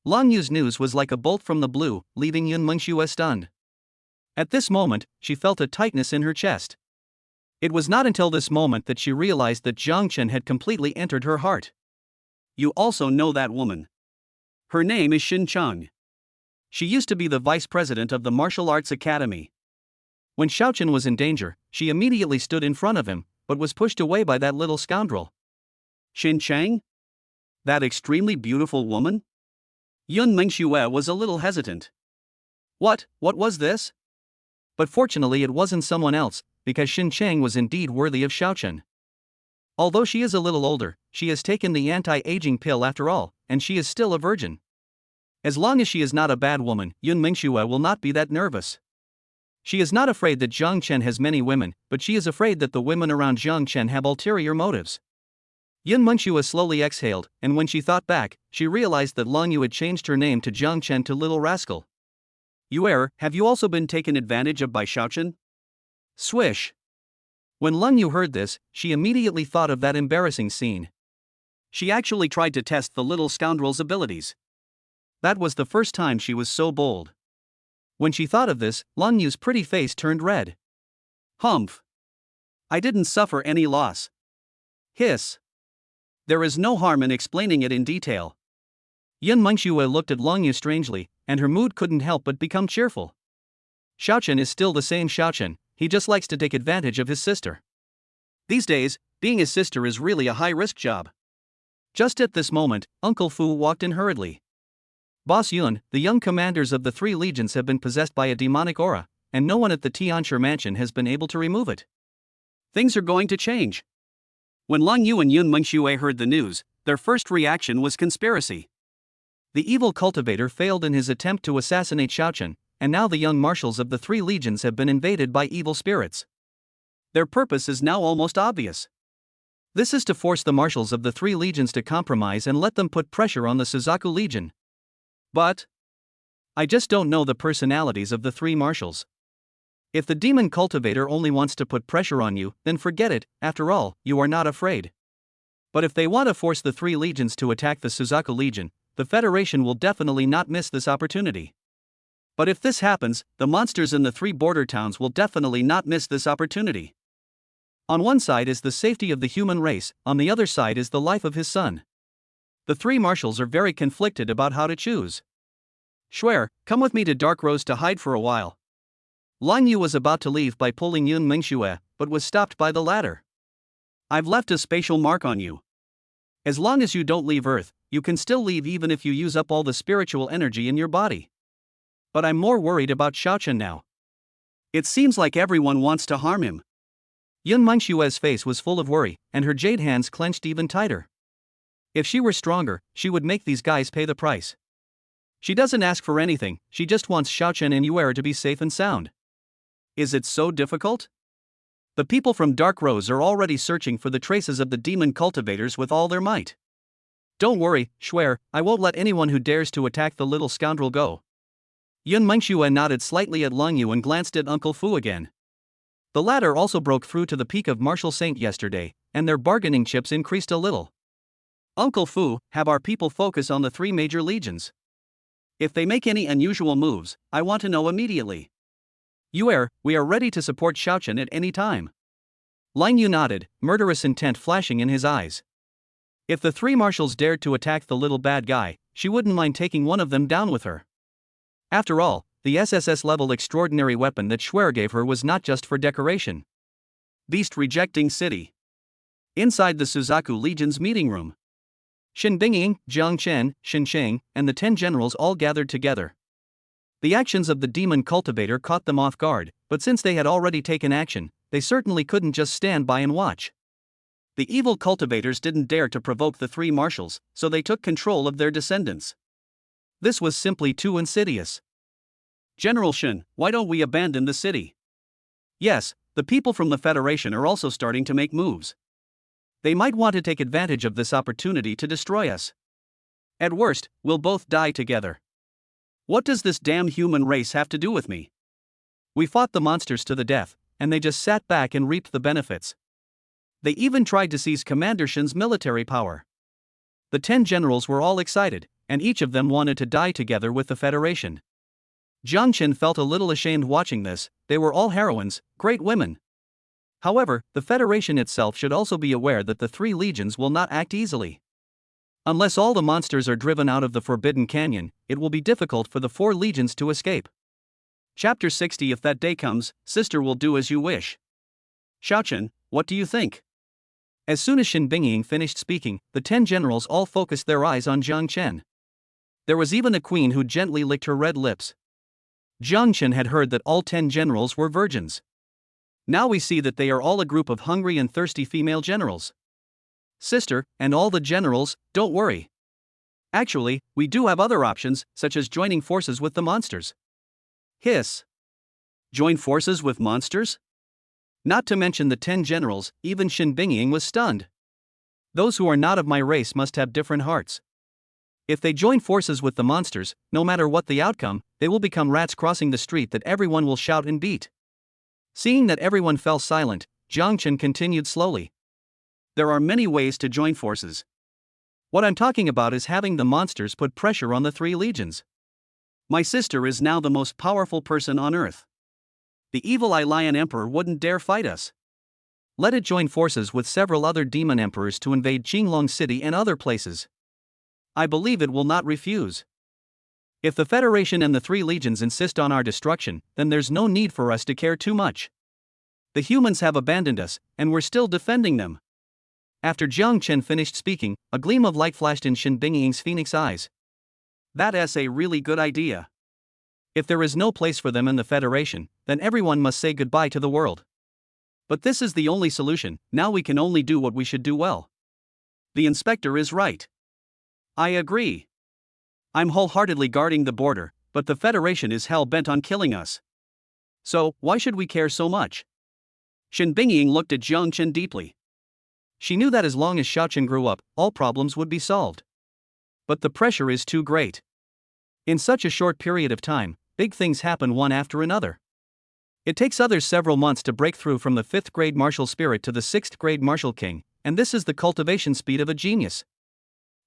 Lun Yu's news was like a bolt from the blue, leaving Yun Mengxue stunned. At this moment, she felt a tightness in her chest. It was not until this moment that she realized that Jiang Chen had completely entered her heart. You also know that woman. Her name is Xin Cheng. She used to be the vice president of the Martial Arts Academy. When Xiaochen was in danger, she immediately stood in front of him, but was pushed away by that little scoundrel. Xin Cheng? That extremely beautiful woman? Yun Mengxue was a little hesitant. What was this? But fortunately it wasn't someone else, because Xin Cheng was indeed worthy of Xiaochen. Although she is a little older, she has taken the anti-aging pill after all, and she is still a virgin. As long as she is not a bad woman, Yun Mengxue will not be that nervous. She is not afraid that Jiang Chen has many women, but she is afraid that the women around Jiang Chen have ulterior motives. Yun Mengxue slowly exhaled, and when she thought back, she realized that Long Yu had changed her name to Jiang Chen to Little Rascal. You have you also been taken advantage of by Xiaochen? Swish. When Lung Yu heard this, she immediately thought of that embarrassing scene. She actually tried to test the little scoundrel's abilities. That was the first time she was so bold. When she thought of this, Lung Yu's pretty face turned red. Humph. I didn't suffer any loss. Hiss. There is no harm in explaining it in detail. Yun Mengxue looked at Lung Yu strangely, and her mood couldn't help but become cheerful. Xiaochen is still the same Xiaochen, he just likes to take advantage of his sister. These days, being his sister is really a high-risk job. Just at this moment, Uncle Fu walked in hurriedly. Boss Yun, the young commanders of the 3 legions have been possessed by a demonic aura, and no one at the Tianshi mansion has been able to remove it. Things are going to change. When Long Yu and Yun Mengxue heard the news, their first reaction was conspiracy. The evil cultivator failed in his attempt to assassinate Xiaochen, and now the young marshals of the 3 legions have been invaded by evil spirits. Their purpose is now almost obvious. This is to force the marshals of the 3 legions to compromise and let them put pressure on the Suzaku Legion. But I just don't know the personalities of the 3 marshals. If the demon cultivator only wants to put pressure on you, then forget it, after all, you are not afraid. But if they want to force the 3 legions to attack the Suzaku Legion, the Federation will definitely not miss this opportunity. But if this happens, the monsters in the 3 border towns will definitely not miss this opportunity. On one side is the safety of the human race, on the other side is the life of his son. The 3 marshals are very conflicted about how to choose. Shuer, come with me to Dark Rose to hide for a while. Lang Yu was about to leave by pulling Yun Mengxue, but was stopped by the latter. I've left a spatial mark on you. As long as you don't leave Earth, you can still leave even if you use up all the spiritual energy in your body. But I'm more worried about Xiaochen now. It seems like everyone wants to harm him. Yun Mengshue's face was full of worry, and her jade hands clenched even tighter. If she were stronger, she would make these guys pay the price. She doesn't ask for anything, she just wants Xiaochen and Yuer to be safe and sound. Is it so difficult? The people from Dark Rose are already searching for the traces of the demon cultivators with all their might. Don't worry, Shuer, I won't let anyone who dares to attack the little scoundrel go. Yun Mengxue nodded slightly at Lang Yu and glanced at Uncle Fu again. The latter also broke through to the peak of Martial Saint yesterday, and their bargaining chips increased a little. Uncle Fu, have our people focus on the 3 major legions. If they make any unusual moves, I want to know immediately. Yuer, we are ready to support Xiaochen at any time. Lang Yu nodded, murderous intent flashing in his eyes. If the 3 marshals dared to attack the little bad guy, she wouldn't mind taking one of them down with her. After all, the SSS-level extraordinary weapon that Shuer gave her was not just for decoration. Beast rejecting city. Inside the Suzaku Legion's meeting room, Shen Bingying, Jiang Chen, Shen Sheng, and the 10 generals all gathered together. The actions of the demon cultivator caught them off guard, but since they had already taken action, they certainly couldn't just stand by and watch. The evil cultivators didn't dare to provoke the 3 marshals, so they took control of their descendants. This was simply too insidious. General Shen, why don't we abandon the city? Yes, the people from the Federation are also starting to make moves. They might want to take advantage of this opportunity to destroy us. At worst, we'll both die together. What does this damn human race have to do with me? We fought the monsters to the death, and they just sat back and reaped the benefits. They even tried to seize Commander Shen's military power. The 10 generals were all excited, and each of them wanted to die together with the Federation. Jiang Chen felt a little ashamed watching this. They were all heroines, great women. However, the Federation itself should also be aware that the three legions will not act easily. Unless all the monsters are driven out of the Forbidden Canyon, it will be difficult for the four legions to escape. Chapter 60. If that day comes, sister will do as you wish. Xiaochen, what do you think? As soon as Shen Bingying finished speaking, the 10 generals all focused their eyes on Jiang Chen. There was even a queen who gently licked her red lips. Jiang Chen had heard that all 10 generals were virgins. Now we see that they are all a group of hungry and thirsty female generals. Sister, and all the generals, don't worry. Actually, we do have other options, such as joining forces with the monsters. Hiss. Join forces with monsters? Not to mention the 10 generals, even Shen Bingying was stunned. Those who are not of my race must have different hearts. If they join forces with the monsters, no matter what the outcome, they will become rats crossing the street that everyone will shout and beat. Seeing that everyone fell silent, Jiang Chen continued slowly. There are many ways to join forces. What I'm talking about is having the monsters put pressure on the three legions. My sister is now the most powerful person on Earth. The evil Eye Lion Emperor wouldn't dare fight us. Let it join forces with several other demon emperors to invade Qinglong City and other places. I believe it will not refuse. If the Federation and the three legions insist on our destruction, then there's no need for us to care too much. The humans have abandoned us, and we're still defending them. After Jiang Chen finished speaking, a gleam of light flashed in Shen Bingying's phoenix eyes. That's a really good idea. If there is no place for them in the Federation, then everyone must say goodbye to the world. But this is the only solution. Now we can only do what we should do well. The inspector is right. I agree. I'm wholeheartedly guarding the border, but the Federation is hell-bent on killing us. So, why should we care so much? Shen Bingying looked at Jiang Chen deeply. She knew that as long as Xiaochen grew up, all problems would be solved. But the pressure is too great. In such a short period of time, big things happen one after another. It takes others several months to break through from the 5th grade martial spirit to the 6th grade martial king, and this is the cultivation speed of a genius.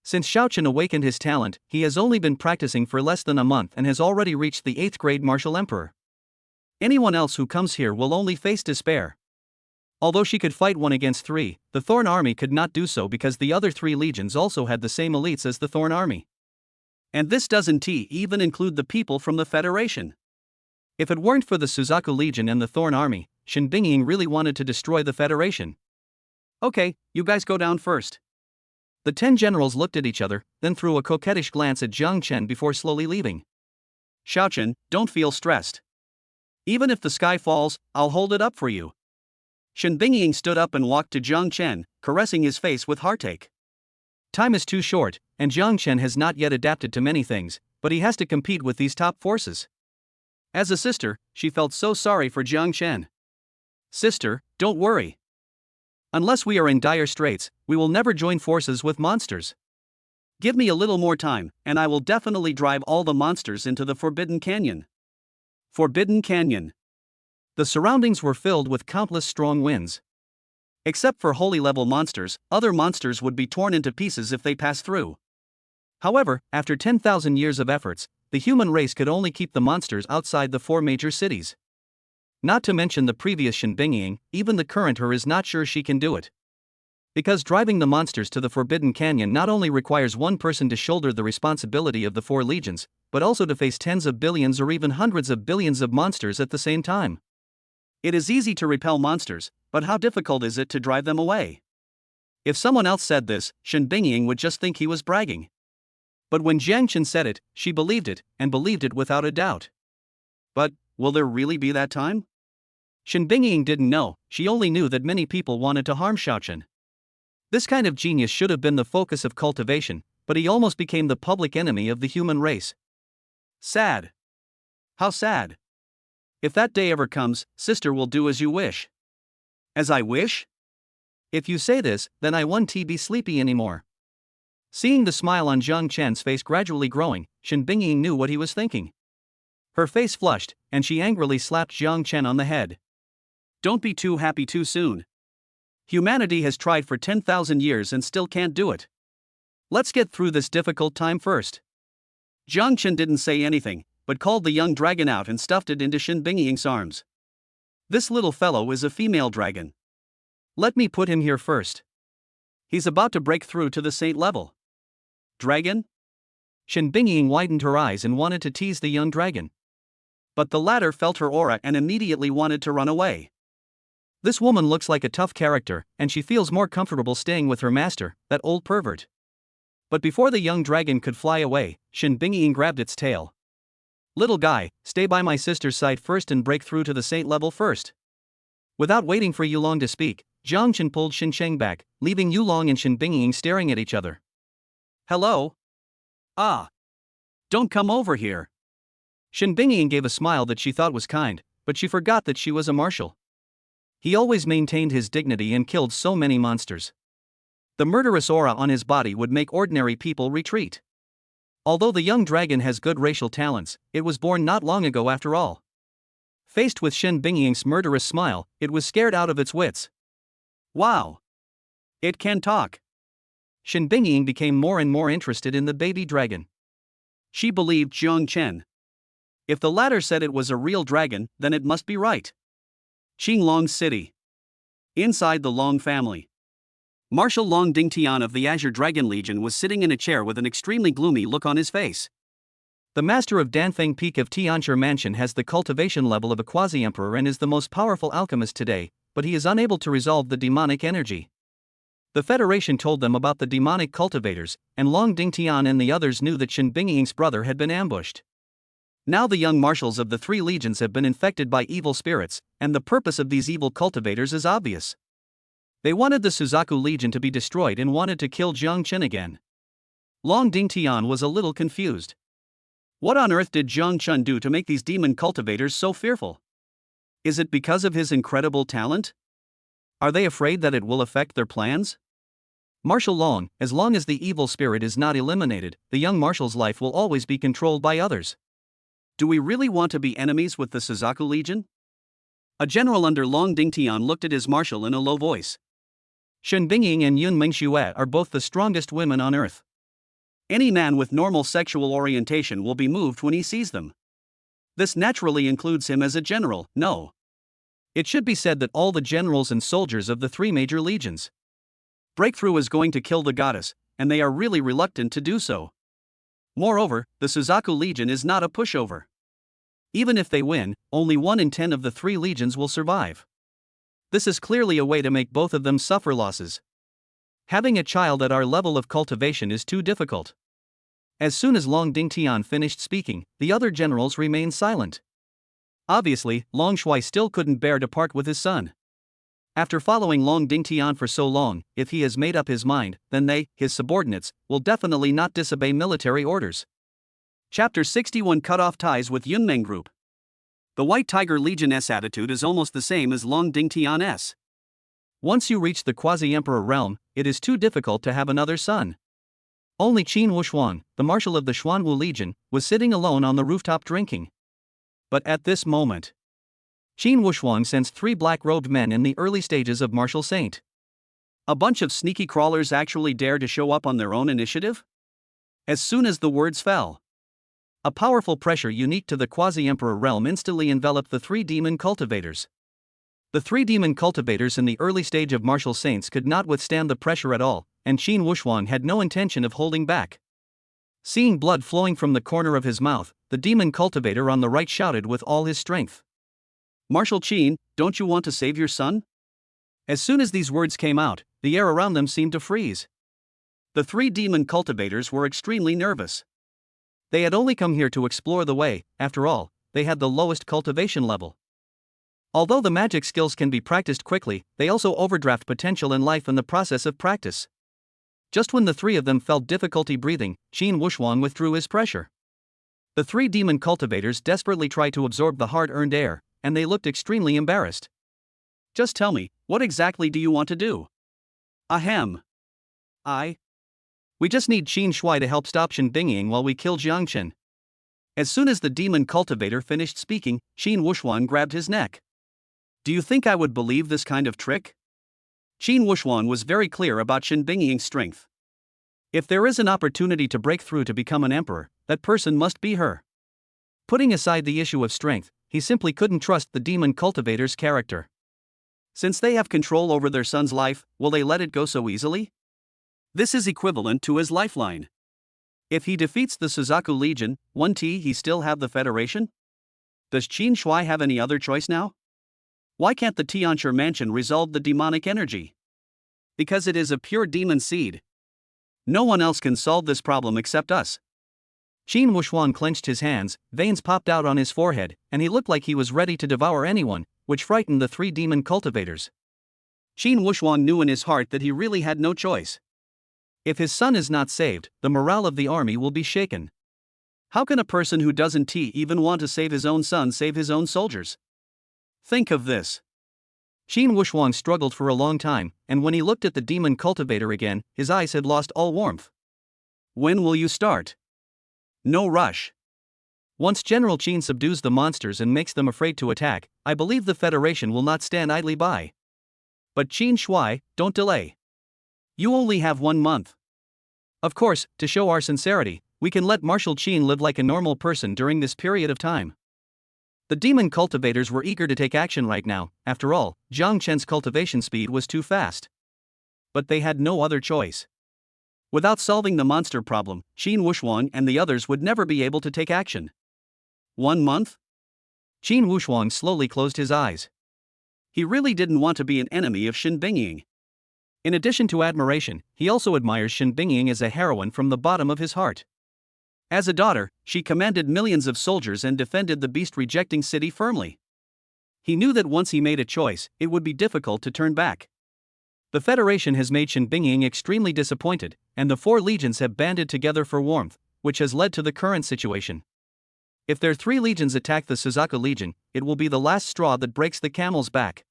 Since Xiaochen awakened his talent, he has only been practicing for less than a month and has already reached the 8th grade martial emperor. Anyone else who comes here will only face despair. Although she could fight 1 against 3, the Thorn Army could not do so because the other 3 legions also had the same elites as the Thorn Army. And this doesn't even include the people from the Federation. If it weren't for the Suzaku Legion and the Thorn Army, Shen Bingying really wanted to destroy the Federation. Okay, you guys go down first. The 10 generals looked at each other, then threw a coquettish glance at Jiang Chen before slowly leaving. Xiaochen, don't feel stressed. Even if the sky falls, I'll hold it up for you. Shen Bingying stood up and walked to Jiang Chen, caressing his face with heartache. Time is too short, and Jiang Chen has not yet adapted to many things, but he has to compete with these top forces. As a sister, she felt so sorry for Jiang Chen. Sister, don't worry. Unless we are in dire straits, we will never join forces with monsters. Give me a little more time, and I will definitely drive all the monsters into the Forbidden Canyon. Forbidden Canyon. The surroundings were filled with countless strong winds. Except for holy-level monsters, other monsters would be torn into pieces if they passed through. However, after 10,000 years of efforts, the human race could only keep the monsters outside the 4 major cities. Not to mention the previous Shen Bingying, even the current her is not sure she can do it. Because driving the monsters to the Forbidden Canyon not only requires one person to shoulder the responsibility of the 4 legions, but also to face tens of billions or even hundreds of billions of monsters at the same time. It is easy to repel monsters, but how difficult is it to drive them away? If someone else said this, Shen Bingying would just think he was bragging. But when Jiang Chen said it, she believed it, and believed it without a doubt. But, will there really be that time? Shen Bingying didn't know, she only knew that many people wanted to harm Xiaochen. This kind of genius should have been the focus of cultivation, but he almost became the public enemy of the human race. Sad. How sad. If that day ever comes, sister will do as you wish. As I wish? If you say this, then I won't be sleepy anymore. Seeing the smile on Jiang Chen's face gradually growing, Shen Bingying knew what he was thinking. Her face flushed, and she angrily slapped Jiang Chen on the head. Don't be too happy too soon. Humanity has tried for 10,000 years and still can't do it. Let's get through this difficult time first. Jiang Chen didn't say anything, but called the young dragon out and stuffed it into Shen Bingying's arms. This little fellow is a female dragon. Let me put him here first. He's about to break through to the saint level. Dragon? Shen Bingying widened her eyes and wanted to tease the young dragon. But the latter felt her aura and immediately wanted to run away. This woman looks like a tough character, and she feels more comfortable staying with her master, that old pervert. But before the young dragon could fly away, Shen Bingying grabbed its tail. Little guy, stay by my sister's side first and break through to the saint level first. Without waiting for Yulong to speak, Jiang Chen pulled Shen Sheng back, leaving Yulong and Shen Bingying staring at each other. Hello? Ah. Don't come over here. Shen Bingying gave a smile that she thought was kind, but she forgot that she was a marshal. He always maintained his dignity and killed so many monsters. The murderous aura on his body would make ordinary people retreat. Although the young dragon has good racial talents, it was born not long ago after all. Faced with Shen Bingying's murderous smile, it was scared out of its wits. Wow. It can talk. Shen Bingying became more and more interested in the baby dragon. She believed Jiang Chen. If the latter said it was a real dragon, then it must be right. Qinglong City. Inside the Long family. Marshal Long Dingtian of the Azure Dragon Legion was sitting in a chair with an extremely gloomy look on his face. The master of Danfeng Peak of Tianshi Mansion has the cultivation level of a quasi-emperor and is the most powerful alchemist today, but he is unable to resolve the demonic energy. The Federation told them about the demonic cultivators, and Long Dingtian and the others knew that Shen Bingying's brother had been ambushed. Now the young marshals of the three legions have been infected by evil spirits, and the purpose of these evil cultivators is obvious. They wanted the Suzaku Legion to be destroyed and wanted to kill Jiang Chen again. Long Dingtian was a little confused. What on earth did Jiang Chen do to make these demon cultivators so fearful? Is it because of his incredible talent? Are they afraid that it will affect their plans? Marshal Long, as long as the evil spirit is not eliminated, the young marshal's life will always be controlled by others. Do we really want to be enemies with the Suzaku Legion? A general under Long Dingtian looked at his marshal in a low voice. Shen Bingying and Yun Mingxue are both the strongest women on earth. Any man with normal sexual orientation will be moved when he sees them. This naturally includes him as a general, no. It should be said that all the generals and soldiers of the three major legions. Breakthrough is going to kill the goddess, and they are really reluctant to do so. Moreover, the Suzaku Legion is not a pushover. Even if they win, only 1 in 10 of the 3 legions will survive. This is clearly a way to make both of them suffer losses. Having a child at our level of cultivation is too difficult. As soon as Long Dingtian finished speaking, the other generals remained silent. Obviously, Long Shui still couldn't bear to part with his son. After following Long Dingtian for so long, if he has made up his mind, then they, his subordinates, will definitely not disobey military orders. Chapter 61 Cut off ties with Yunmeng Group. The White Tiger Legion's attitude is almost the same as Long Dingtian's. Once you reach the quasi-emperor realm, it is too difficult to have another son. Only Qin Wushuang, the marshal of the Xuanwu Legion, was sitting alone on the rooftop drinking. But at this moment, Qin Wushuang sensed 3 black-robed men in the early stages of martial saint. A bunch of sneaky crawlers actually dare to show up on their own initiative? As soon as the words fell, a powerful pressure unique to the quasi-emperor realm instantly enveloped the 3 demon cultivators. The 3 demon cultivators in the early stage of martial saints could not withstand the pressure at all, and Qin Wushuang had no intention of holding back. Seeing blood flowing from the corner of his mouth, the demon cultivator on the right shouted with all his strength. Marshal Qin, don't you want to save your son? As soon as these words came out, the air around them seemed to freeze. The 3 demon cultivators were extremely nervous. They had only come here to explore the way, after all, they had the lowest cultivation level. Although the magic skills can be practiced quickly, they also overdraft potential in life in the process of practice. Just when the 3 of them felt difficulty breathing, Qin Wushuang withdrew his pressure. The 3 demon cultivators desperately tried to absorb the hard-earned air, and they looked extremely embarrassed. Just tell me, what exactly do you want to do? Ahem. We just need Qin Shui to help stop Shen Bingying while we kill Jiang Chen. As soon as the demon cultivator finished speaking, Qin Wushuang grabbed his neck. Do you think I would believe this kind of trick? Qin Wushuang was very clear about Shen Bingying's strength. If there is an opportunity to break through to become an emperor, that person must be her. Putting aside the issue of strength, he simply couldn't trust the demon cultivator's character. Since they have control over their son's life, will they let it go so easily? This is equivalent to his lifeline. If he defeats the Suzaku Legion, he still have the Federation? Does Qin Shui have any other choice now? Why can't the Tianxia mansion resolve the demonic energy? Because it is a pure demon seed. No one else can solve this problem except us. Qin Wuxuan clenched his hands, veins popped out on his forehead, and he looked like he was ready to devour anyone, which frightened the three demon cultivators. Qin Wuxuan knew in his heart that he really had no choice. If his son is not saved, the morale of the army will be shaken. How can a person who doesn't even want to save his own son save his own soldiers? Think of this. Qin Wuxuan struggled for a long time, and when he looked at the demon cultivator again, his eyes had lost all warmth. When will you start? No rush. Once General Qin subdues the monsters and makes them afraid to attack, I believe the Federation will not stand idly by. But Qin Shui, don't delay. You only have 1 month. Of course, to show our sincerity, we can let Marshal Qin live like a normal person during this period of time. The demon cultivators were eager to take action right now. After all, Jiang Chen's cultivation speed was too fast. But they had no other choice. Without solving the monster problem, Qin Wuxuan and the others would never be able to take action. 1 month? Qin Wuxuan slowly closed his eyes. He really didn't want to be an enemy of Shen Bingying. In addition to admiration, he also admires Shen Bingying as a heroine from the bottom of his heart. As a daughter, she commanded millions of soldiers and defended the beast-rejecting city firmly. He knew that once he made a choice, it would be difficult to turn back. The Federation has made Shen Bingying extremely disappointed, and the 4 legions have banded together for warmth, which has led to the current situation. If their 3 legions attack the Suzaku Legion, it will be the last straw that breaks the camel's back.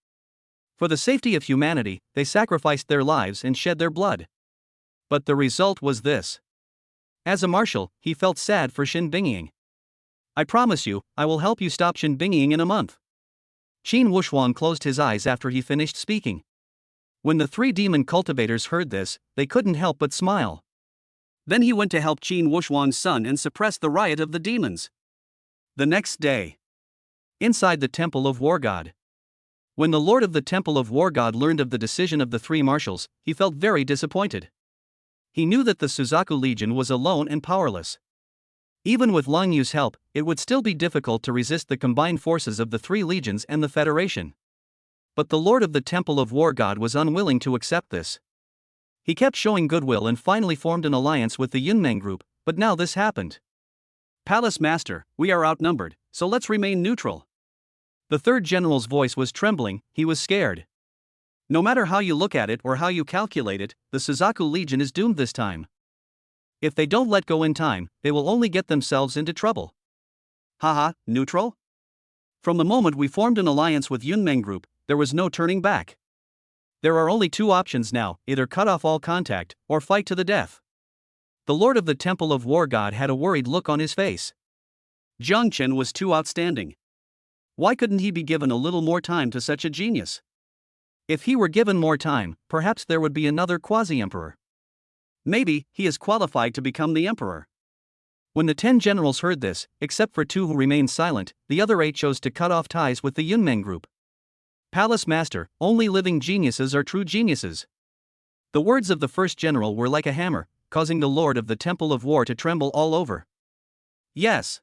For the safety of humanity, they sacrificed their lives and shed their blood. But the result was this. As a marshal, he felt sad for Shen Bingying. I promise you, I will help you stop Shen Bingying in a month. Qin Wuxuan closed his eyes after he finished speaking. When the 3 demon cultivators heard this, they couldn't help but smile. Then he went to help Qin Wuxuan's son and suppress the riot of the demons. The next day, inside the Temple of War God. When the Lord of the Temple of War God learned of the decision of the 3 marshals, he felt very disappointed. He knew that the Suzaku Legion was alone and powerless. Even with Long Yu's help, it would still be difficult to resist the combined forces of the 3 legions and the Federation. But the Lord of the Temple of War God was unwilling to accept this. He kept showing goodwill and finally formed an alliance with the Yunmeng group, but now this happened. Palace Master, we are outnumbered, so let's remain neutral. The 3rd general's voice was trembling, he was scared. No matter how you look at it or how you calculate it, the Suzaku Legion is doomed this time. If they don't let go in time, they will only get themselves into trouble. Haha, neutral? From the moment we formed an alliance with Yunmeng Group, there was no turning back. There are only 2 options now, either cut off all contact, or fight to the death. The Lord of the Temple of War God had a worried look on his face. Jiang Chen was too outstanding. Why couldn't he be given a little more time to such a genius? If he were given more time, perhaps there would be another quasi-emperor. Maybe he is qualified to become the emperor. When the 10 generals heard this, except for 2 who remained silent, the other 8 chose to cut off ties with the Yunmeng group. Palace Master, only living geniuses are true geniuses. The words of the 1st general were like a hammer, causing the Lord of the Temple of War to tremble all over. Yes.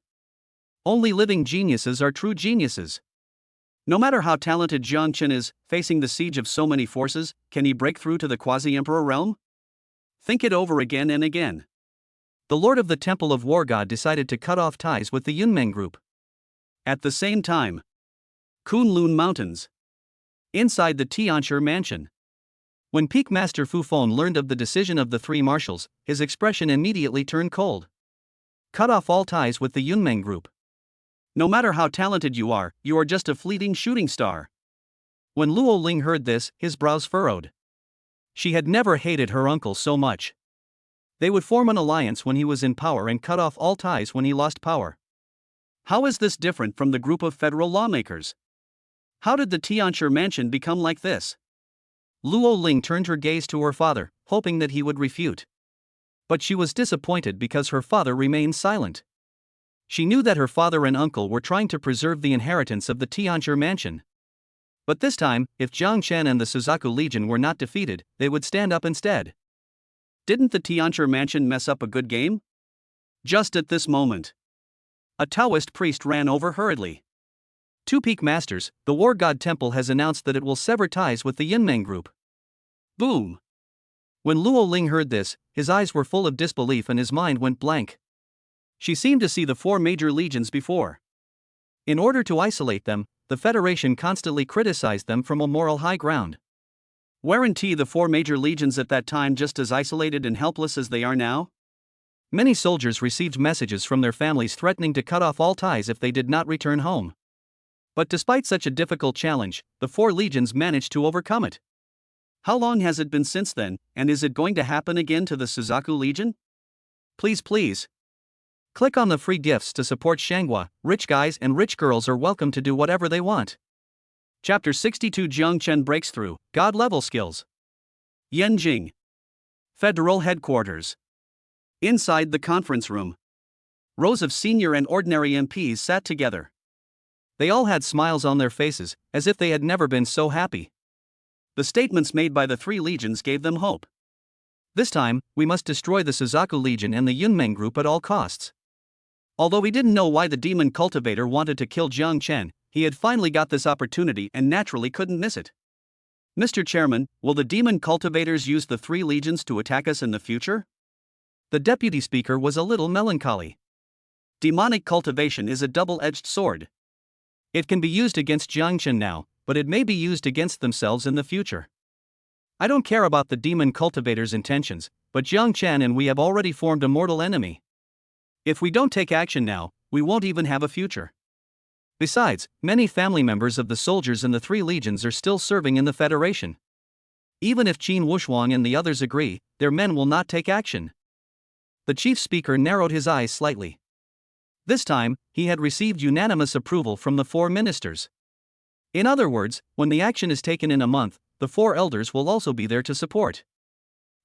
Only living geniuses are true geniuses. No matter how talented Jiang Chen is, facing the siege of so many forces, can he break through to the quasi-emperor realm? Think it over again and again. The Lord of the Temple of War God decided to cut off ties with the Yunmeng group. At the same time, Kunlun Mountains. Inside the Tianxia mansion. When Peak Master Fu Feng learned of the decision of the 3 marshals, his expression immediately turned cold. Cut off all ties with the Yunmeng group. No matter how talented you are just a fleeting shooting star. When Luo Ling heard this, his brows furrowed. She had never hated her uncle so much. They would form an alliance when he was in power and cut off all ties when he lost power. How is this different from the group of federal lawmakers? How did the Tianxia mansion become like this? Luo Ling turned her gaze to her father, hoping that he would refute. But she was disappointed because her father remained silent. She knew that her father and uncle were trying to preserve the inheritance of the Tianzhi mansion. But this time, if Jiang Chen and the Suzaku Legion were not defeated, they would stand up instead. Didn't the Tianzhi mansion mess up a good game? Just at this moment, a Taoist priest ran over hurriedly. Two Peak Masters, the War God Temple has announced that it will sever ties with the Yunmeng group. Boom! When Luo Ling heard this, his eyes were full of disbelief and his mind went blank. She seemed to see the four major legions before. In order to isolate them, the Federation constantly criticized them from a moral high ground. Weren't the four major legions at that time just as isolated and helpless as they are now? Many soldiers received messages from their families threatening to cut off all ties if they did not return home. But despite such a difficult challenge, the four legions managed to overcome it. How long has it been since then, and is it going to happen again to the Suzaku Legion? Please. Click on the free gifts to support Shanghua. Rich guys and rich girls are welcome to do whatever they want. Chapter 62 Jiang Chen breaks through, God-level skills. Yanjing Federal Headquarters. Inside the conference room, rows of senior and ordinary MPs sat together. They all had smiles on their faces, as if they had never been so happy. The statements made by the three legions gave them hope. This time, we must destroy the Suzaku Legion and the Yunmeng group at all costs. Although he didn't know why the demon cultivator wanted to kill Jiang Chen, he had finally got this opportunity and naturally couldn't miss it. Mr. Chairman, will the demon cultivators use the three legions to attack us in the future? The deputy speaker was a little melancholy. Demonic cultivation is a double-edged sword. It can be used against Jiang Chen now, but it may be used against themselves in the future. I don't care about the demon cultivator's intentions, but Jiang Chen and we have already formed a mortal enemy. If we don't take action now, we won't even have a future. Besides, many family members of the soldiers in the three legions are still serving in the Federation. Even if Qin Wushuang and the others agree, their men will not take action. The chief speaker narrowed his eyes slightly. This time, he had received unanimous approval from the four ministers. In other words, when the action is taken in a month, the four elders will also be there to support.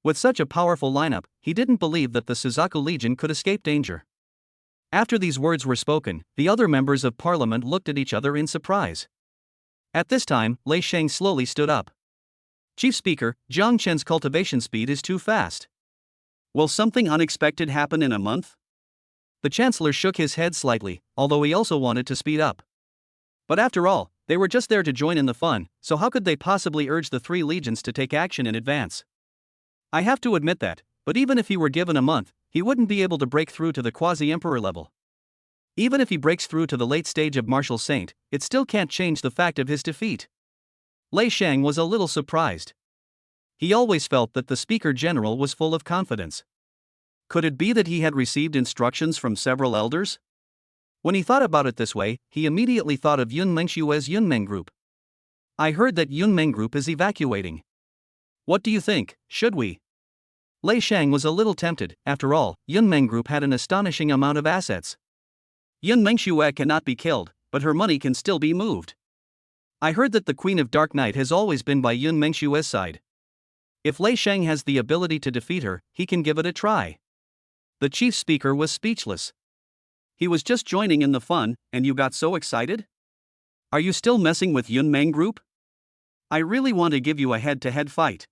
With such a powerful lineup, he didn't believe that the Suzaku Legion could escape danger. After these words were spoken, the other members of parliament looked at each other in surprise. At this time, Lei Sheng slowly stood up. Chief Speaker, Jiang Chen's cultivation speed is too fast. Will something unexpected happen in a month? The chancellor shook his head slightly, although he also wanted to speed up. But after all, they were just there to join in the fun, so how could they possibly urge the three legions to take action in advance? I have to admit that, but even if he were given a month, he wouldn't be able to break through to the quasi-emperor level. Even if he breaks through to the late stage of martial saint, it still can't change the fact of his defeat. Lei Sheng was a little surprised. He always felt that the speaker general was full of confidence. Could it be that he had received instructions from several elders? When he thought about it this way, he immediately thought of Yun Mengshue's Yunmeng group. I heard that Yunmeng group is evacuating. What do you think, should we? Lei Sheng was a little tempted. After all, Yunmeng group had an astonishing amount of assets. Yun Mengshue cannot be killed, but her money can still be moved. I heard that the Queen of Dark Night has always been by Yun Mengshue's side. If Lei Sheng has the ability to defeat her, he can give it a try. The chief speaker was speechless. He was just joining in the fun, and you got so excited? Are you still messing with Yunmeng group? I really want to give you a head-to-head fight.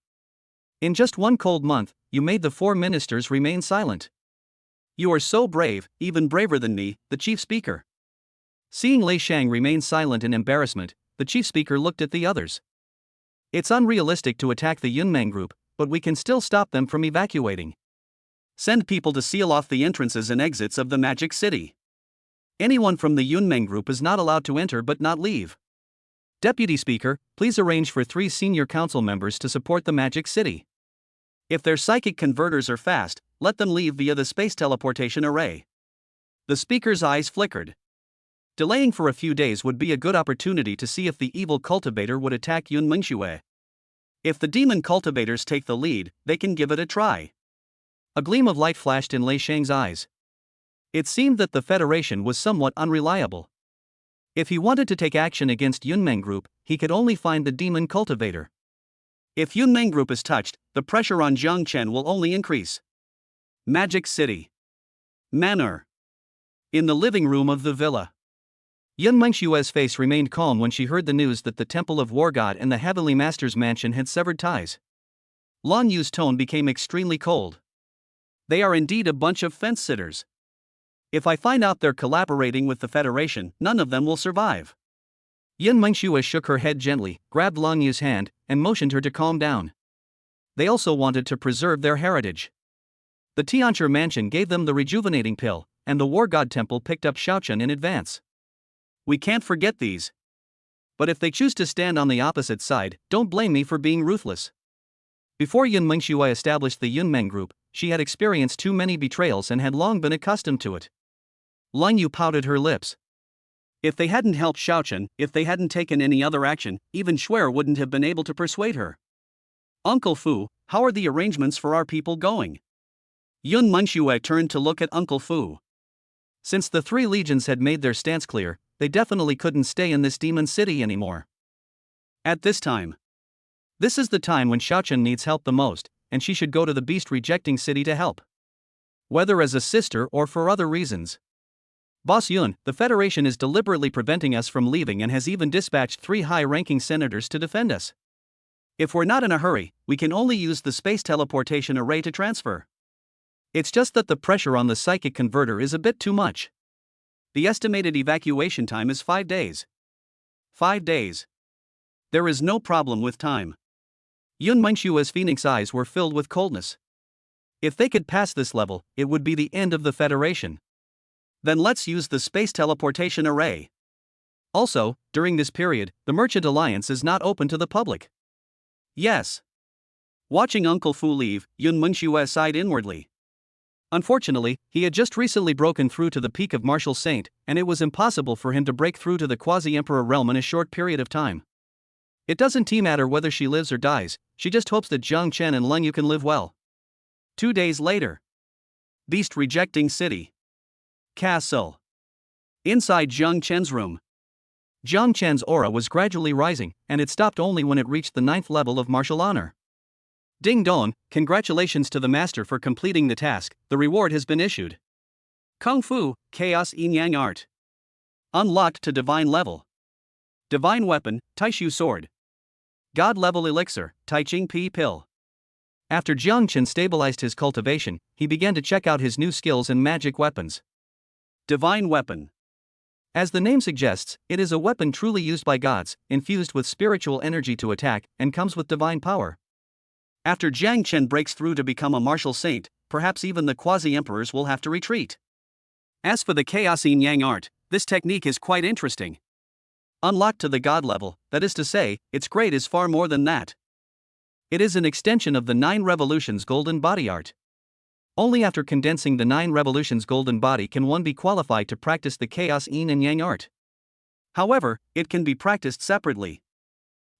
In just one cold month, you made the four ministers remain silent. You are so brave, even braver than me, the chief speaker. Seeing Lei Sheng remain silent in embarrassment, the chief speaker looked at the others. It's unrealistic to attack the Yunmeng group, but we can still stop them from evacuating. Send people to seal off the entrances and exits of the Magic City. Anyone from the Yunmeng group is not allowed to enter but not leave. Deputy Speaker, please arrange for 3 senior council members to support the Magic City. If their psychic converters are fast, let them leave via the space teleportation array. The speaker's eyes flickered. Delaying for a few days would be a good opportunity to see if the evil cultivator would attack Yun Mengshue. If the demon cultivators take the lead, they can give it a try. A gleam of light flashed in Lei Sheng's eyes. It seemed that the Federation was somewhat unreliable. If he wanted to take action against Yunmeng Group, he could only find the demon cultivator. If Yunmeng Group is touched, the pressure on Jiang Chen will only increase. Magic City. Manor. In the living room of the villa, Yun Mengshue's face remained calm when she heard the news that the Temple of War God and the Heavenly Master's mansion had severed ties. Lan Yu's tone became extremely cold. They are indeed a bunch of fence-sitters. If I find out they're collaborating with the Federation, none of them will survive. Yun Mengshue shook her head gently, grabbed Lan Yu's hand, and motioned her to calm down. They also wanted to preserve their heritage. The Tiancher mansion gave them the rejuvenating pill, and the War God Temple picked up Shaochen in advance. We can't forget these. But if they choose to stand on the opposite side, don't blame me for being ruthless. Before Yun Mengshue established the Yunmeng Group, she had experienced too many betrayals and had long been accustomed to it. Lan Yu pouted her lips. If they hadn't helped Shaochen, if they hadn't taken any other action, even Shuer wouldn't have been able to persuade her. Uncle Fu, how are the arrangements for our people going? Yun Mengshue turned to look at Uncle Fu. Since the three legions had made their stance clear, they definitely couldn't stay in this demon city anymore. At this time. This is the time when Shaochen needs help the most, and she should go to the beast-rejecting city to help. Whether as a sister or for other reasons. Boss Yun, the Federation is deliberately preventing us from leaving and has even dispatched 3 high-ranking senators to defend us. If we're not in a hurry, we can only use the space teleportation array to transfer. It's just that the pressure on the psychic converter is a bit too much. The estimated evacuation time is 5 days. 5 days. There is no problem with time. Yun Mengshue's phoenix eyes were filled with coldness. If they could pass this level, it would be the end of the Federation. Then let's use the space teleportation array. Also, during this period, the Merchant Alliance is not open to the public. Yes. Watching Uncle Fu leave, Yun Mengshue sighed inwardly. Unfortunately, he had just recently broken through to the peak of Martial Saint, and it was impossible for him to break through to the Quasi-Emperor realm in a short period of time. It doesn't matter whether she lives or dies, she just hopes that Zhang Chen and Leng Yu can live well. 2 days later. Beast-rejecting city. Castle. Inside Zhang Chen's room. Zhang Chen's aura was gradually rising, and it stopped only when it reached the 9th level of martial honor. Ding dong, congratulations to the master for completing the task, the reward has been issued. Kung Fu, Chaos Yin Yang Art. Unlocked to Divine level. Divine Weapon, Taishu Sword. God level Elixir, Taiching Pi Pill. After Zhang Chen stabilized his cultivation, he began to check out his new skills and magic weapons. Divine Weapon. As the name suggests, it is a weapon truly used by gods, infused with spiritual energy to attack, and comes with divine power. After Zhang Chen breaks through to become a martial saint, perhaps even the quasi-emperors will have to retreat. As for the Chaos Yin Yang art, this technique is quite interesting. Unlocked to the god level, that is to say, its grade is far more than that. It is an extension of the 9 Revolutions Golden Body art. Only after condensing the 9 Revolutions Golden Body can one be qualified to practice the Chaos Yin and Yang art. However, it can be practiced separately.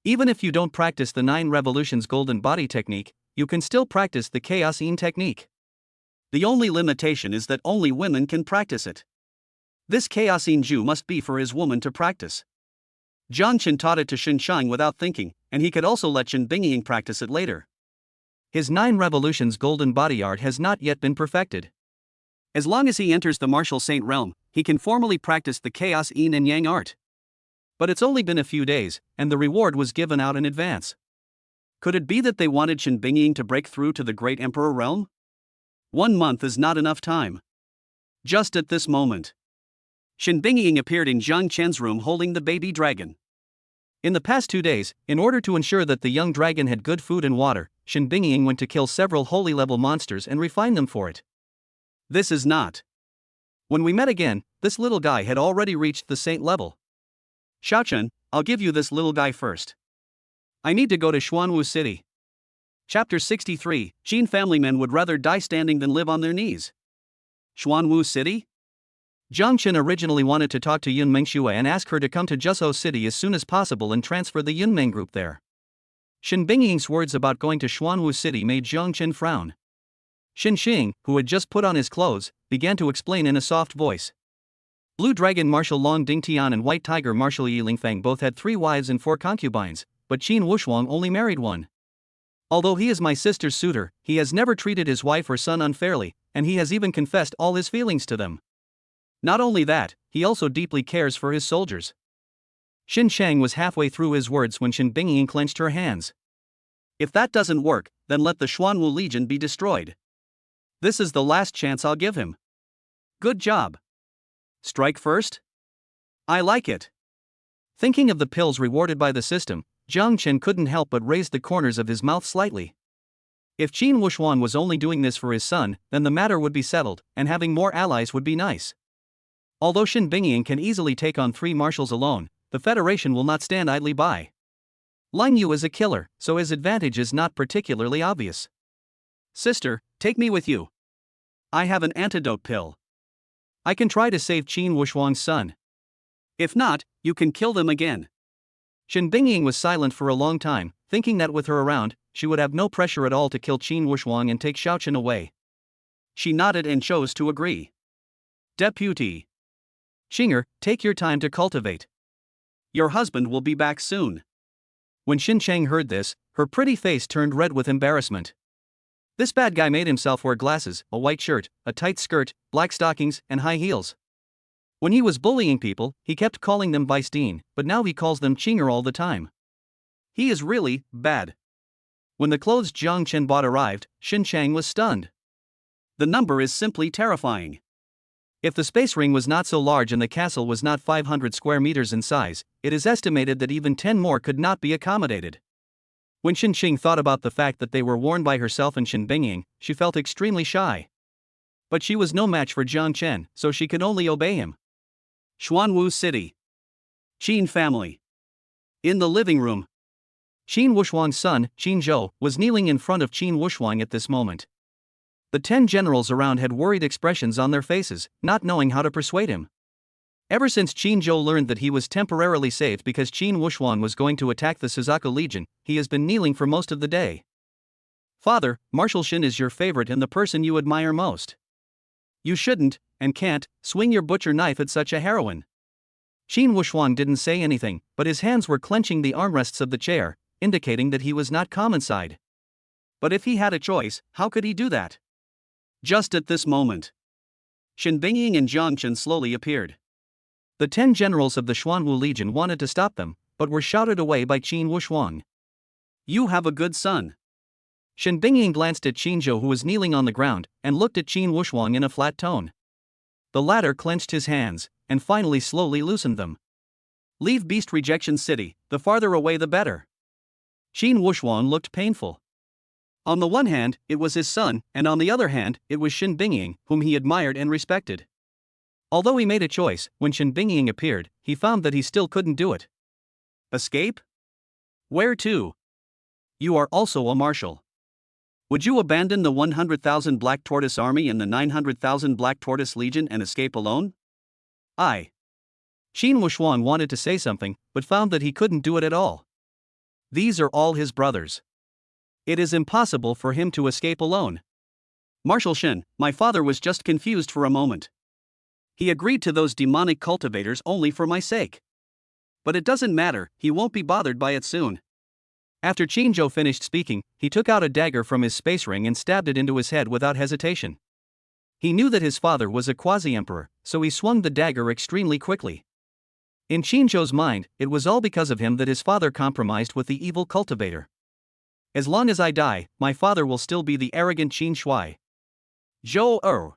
Even if you don't practice the 9 Revolutions Golden Body technique, you can still practice the Chaos Yin technique. The only limitation is that only women can practice it. This Chaos Yin Ju must be for his woman to practice. Zhang Chen taught it to Shen Shang without thinking, and he could also let Shen Bingying practice it later. His 9 Revolutions Golden Body art has not yet been perfected. As long as he enters the martial saint realm, he can formally practice the Chaos Yin and Yang art. But it's only been a few days, and the reward was given out in advance. Could it be that they wanted Shen Bingying to break through to the Great Emperor realm? 1 month is not enough time. Just at this moment, Shen Bingying appeared in Zhang Chen's room holding the baby dragon. In the past 2 days, in order to ensure that the young dragon had good food and water, Shen Bingying went to kill several holy-level monsters and refine them for it. This is not. When we met again, this little guy had already reached the saint level. Shaochen, I'll give you this little guy first. I need to go to Xuanwu City. Chapter 63, Qin family men would rather die standing than live on their knees. Xuanwu City? Zhang Chen originally wanted to talk to Yun Mengshue and ask her to come to Zhuzhou City as soon as possible and transfer the Yunmeng group there. Shen Bingying's words about going to Xuanwu City made Zhang Chen frown. Shen Xing, who had just put on his clothes, began to explain in a soft voice. Blue Dragon Marshal Long Dingtian and White Tiger Marshal Yi Lingfang both had 3 wives and 4 concubines, but Qin Wushuang only married 1. Although he is my sister's suitor, he has never treated his wife or son unfairly, and he has even confessed all his feelings to them. Not only that, he also deeply cares for his soldiers. Xin Shang was halfway through his words when Shen Bingying clenched her hands. If that doesn't work, then let the Xuanwu Legion be destroyed. This is the last chance I'll give him. Good job. Strike first? I like it. Thinking of the pills rewarded by the system, Jiang Chen couldn't help but raise the corners of his mouth slightly. If Qin Wushuan was only doing this for his son, then the matter would be settled, and having more allies would be nice. Although Shen Bingying can easily take on 3 marshals alone, the Federation will not stand idly by. Lang Yu is a killer, so his advantage is not particularly obvious. Sister, take me with you. I have an antidote pill. I can try to save Qin Wushuan's son. If not, you can kill them again. Shen Bingying was silent for a long time, thinking that with her around, she would have no pressure at all to kill Qin Wushuang and take Xiaochen away. She nodded and chose to agree. Deputy. Xinger, take your time to cultivate. Your husband will be back soon. When Xin Cheng heard this, her pretty face turned red with embarrassment. This bad guy made himself wear glasses, a white shirt, a tight skirt, black stockings, and high heels. When he was bullying people, he kept calling them Vice Dean, but now he calls them Qinger all the time. He is really bad. When the clothes Jiang Chen bought arrived, Xin Chang was stunned. The number is simply terrifying. If the space ring was not so large and the castle was not 500 square meters in size, it is estimated that even 10 more could not be accommodated. When Xin Qing thought about the fact that they were worn by herself and Shen Bingying, she felt extremely shy. But she was no match for Jiang Chen, so she could only obey him. Xuanwu City. Qin family. In the living room. Qin Wushuang's son, Qin Zhou, was kneeling in front of Qin Wushuang at this moment. The 10 generals around had worried expressions on their faces, not knowing how to persuade him. Ever since Qin Zhou learned that he was temporarily saved because Qin Wushuan was going to attack the Suzaku Legion, he has been kneeling for most of the day. Father, Marshal Shin is your favorite and the person you admire most. You shouldn't, and can't, swing your butcher knife at such a heroine. Qin Wushuan didn't say anything, but his hands were clenching the armrests of the chair, indicating that he was not calm inside. But if he had a choice, how could he do that? Just at this moment, Shen Bingying and Jiang Chen slowly appeared. The 10 generals of the Xuanwu Legion wanted to stop them, but were shouted away by Qin Wushuang. You have a good son. Shen Bingying glanced at Qin Zhou, who was kneeling on the ground, and looked at Qin Wushuang in a flat tone. The latter clenched his hands, and finally slowly loosened them. Leave Beast Rejection City, the farther away the better. Qin Wushuang looked painful. On the one hand, it was his son, and on the other hand, it was Shen Bingying, whom he admired and respected. Although he made a choice, when Shen Bingying appeared, he found that he still couldn't do it. Escape? Where to? You are also a marshal. Would you abandon the 100,000 Black Tortoise Army and the 900,000 Black Tortoise Legion and escape alone? Qin Wushuang wanted to say something, but found that he couldn't do it at all. These are all his brothers. It is impossible for him to escape alone. Marshal Shen, my father was just confused for a moment. He agreed to those demonic cultivators only for my sake. But it doesn't matter, he won't be bothered by it soon. After Qin Zhou finished speaking, he took out a dagger from his space ring and stabbed it into his head without hesitation. He knew that his father was a quasi-emperor, so he swung the dagger extremely quickly. In Qin Zhou's mind, it was all because of him that his father compromised with the evil cultivator. As long as I die, my father will still be the arrogant Qin Shuai. Zhou.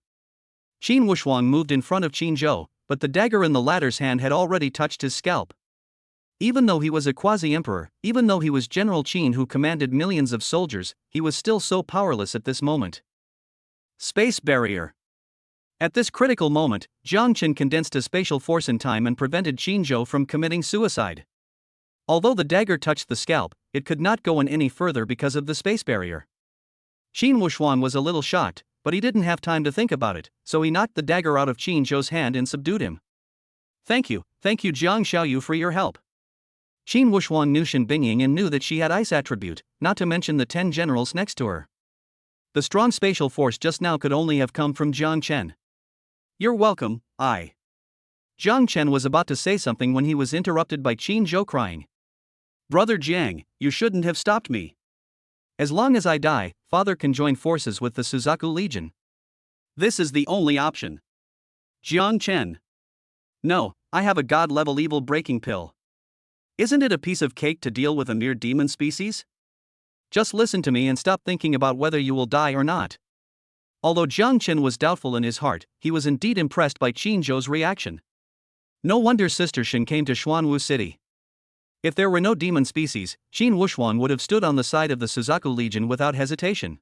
Qin Wushuang moved in front of Qin Zhou, but the dagger in the latter's hand had already touched his scalp. Even though he was a quasi-emperor, even though he was General Qin who commanded millions of soldiers, he was still so powerless at this moment. Space barrier. At this critical moment, Jiang Chen condensed a spatial force in time and prevented Qin Zhou from committing suicide. Although the dagger touched the scalp, it could not go in any further because of the space barrier. Qin Wushuang was a little shocked, but he didn't have time to think about it, so he knocked the dagger out of Qin Zhou's hand and subdued him. Thank you Jiang Xiaoyu for your help. Qin Wushuang knew Shen Bingying and knew that she had ice attribute, not to mention the 10 generals next to her. The strong spatial force just now could only have come from Jiang Chen. You're welcome, Jiang Chen was about to say something when he was interrupted by Qin Zhou crying. Brother Jiang, you shouldn't have stopped me. As long as I die, father can join forces with the Suzaku Legion. This is the only option. Jiang Chen. No, I have a god-level evil breaking pill. Isn't it a piece of cake to deal with a mere demon species? Just listen to me and stop thinking about whether you will die or not. Although Jiang Chen was doubtful in his heart, he was indeed impressed by Qin Zhou's reaction. No wonder Sister Shen came to Xuanwu City. If there were no demon species, Qin Wushuan would have stood on the side of the Suzaku Legion without hesitation.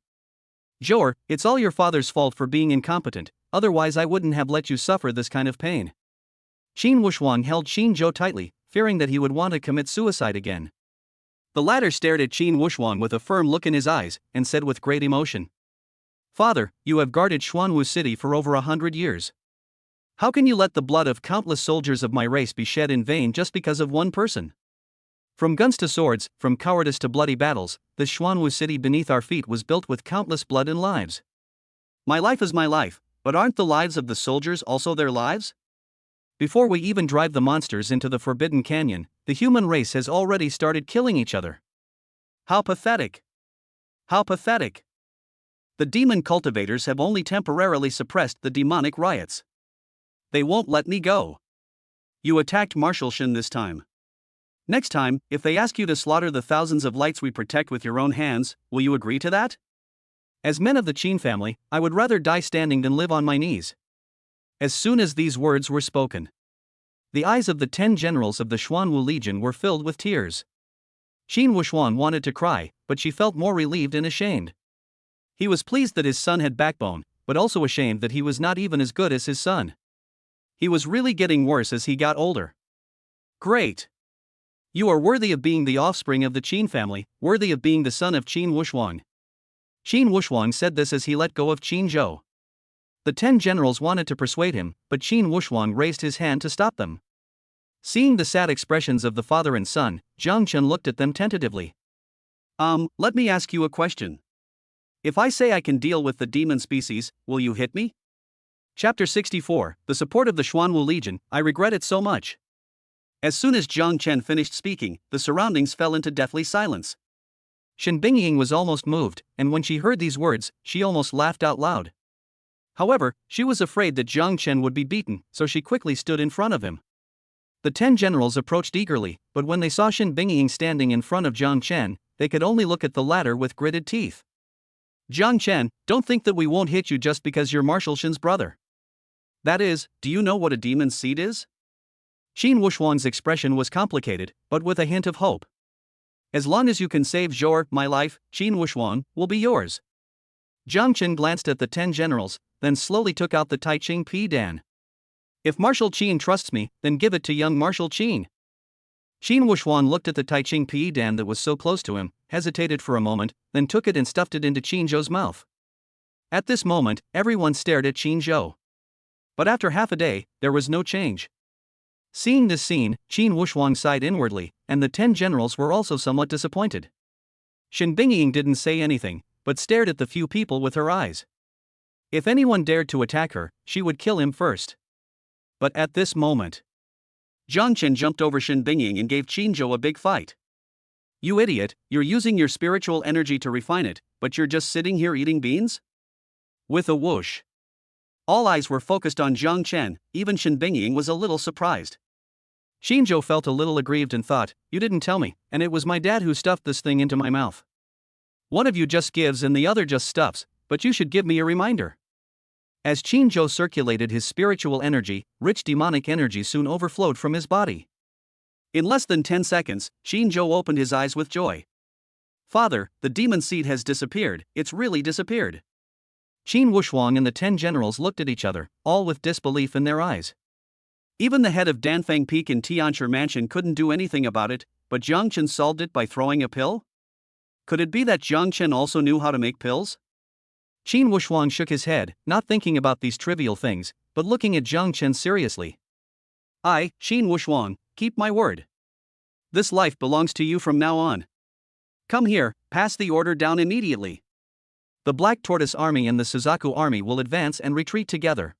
Zhou, it's all your father's fault for being incompetent, otherwise I wouldn't have let you suffer this kind of pain. Qin Wushuan held Qin Zhou tightly, fearing that he would want to commit suicide again. The latter stared at Qin Wushuan with a firm look in his eyes, and said with great emotion, "Father, you have guarded Xuanwu City for over 100 years. How can you let the blood of countless soldiers of my race be shed in vain just because of one person? From guns to swords, from cowardice to bloody battles, this Xuanwu City beneath our feet was built with countless blood and lives. My life is my life, but aren't the lives of the soldiers also their lives? Before we even drive the monsters into the Forbidden Canyon, the human race has already started killing each other. How pathetic! How pathetic! The demon cultivators have only temporarily suppressed the demonic riots. They won't let me go. You attacked Marshal Shen this time. Next time, if they ask you to slaughter the thousands of lights we protect with your own hands, will you agree to that? As men of the Qin family, I would rather die standing than live on my knees." As soon as these words were spoken, the eyes of the 10 generals of the Xuanwu Legion were filled with tears. Qin Wushuan wanted to cry, but she felt more relieved and ashamed. He was pleased that his son had backbone, but also ashamed that he was not even as good as his son. He was really getting worse as he got older. Great! You are worthy of being the offspring of the Qin family, worthy of being the son of Qin Wushuang. Qin Wushuang said this as he let go of Qin Zhou. The 10 generals wanted to persuade him, but Qin Wushuang raised his hand to stop them. Seeing the sad expressions of the father and son, Jiang Chen looked at them tentatively. Let me ask you a question. If I say I can deal with the demon species, will you hit me? Chapter 64, The Support of the Xuanwu Legion, I regret it so much. As soon as Jiang Chen finished speaking, the surroundings fell into deathly silence. Shen Bingying was almost moved, and when she heard these words, she almost laughed out loud. However, she was afraid that Jiang Chen would be beaten, so she quickly stood in front of him. The 10 generals approached eagerly, but when they saw Shen Bingying standing in front of Jiang Chen, they could only look at the latter with gritted teeth. Jiang Chen, don't think that we won't hit you just because you're Marshal Shen's brother. That is, do you know what a demon seed is? Qin Wushuan's expression was complicated, but with a hint of hope. As long as you can save Zhou, my life, Qin Wushuan, will be yours. Jiang Chen glanced at the 10 generals, then slowly took out the Taiching Pi Dan. If Marshal Qin trusts me, then give it to young Marshal Qin. Qin Wushuan looked at the Taiching Pi Dan that was so close to him, hesitated for a moment, then took it and stuffed it into Qin Zhou's mouth. At this moment, everyone stared at Qin Zhou. But after half a day, there was no change. Seeing this scene, Qin Wushuang sighed inwardly, and the 10 generals were also somewhat disappointed. Shen Bingying didn't say anything, but stared at the few people with her eyes. If anyone dared to attack her, she would kill him first. But at this moment, Jiang Chen jumped over Shen Bingying and gave Qin Zhou a big fight. You idiot, you're using your spiritual energy to refine it, but you're just sitting here eating beans? With a whoosh. All eyes were focused on Jiang Chen, even Shen Bingying was a little surprised. Qin Zhou felt a little aggrieved and thought, you didn't tell me, and it was my dad who stuffed this thing into my mouth. One of you just gives and the other just stuffs, but you should give me a reminder. As Qin Zhou circulated his spiritual energy, rich demonic energy soon overflowed from his body. In less than 10 seconds, Qin Zhou opened his eyes with joy. Father, the demon seed has disappeared, it's really disappeared. Qin Wushuang and the 10 generals looked at each other, all with disbelief in their eyes. Even the head of Danfeng Peak in Tianchi Mansion couldn't do anything about it, but Jiang Chen solved it by throwing a pill? Could it be that Jiang Chen also knew how to make pills? Qin Wushuang shook his head, not thinking about these trivial things, but looking at Jiang Chen seriously. I, Qin Wushuang, keep my word. This life belongs to you from now on. Come here, pass the order down immediately. The Black Tortoise Army and the Suzaku Army will advance and retreat together.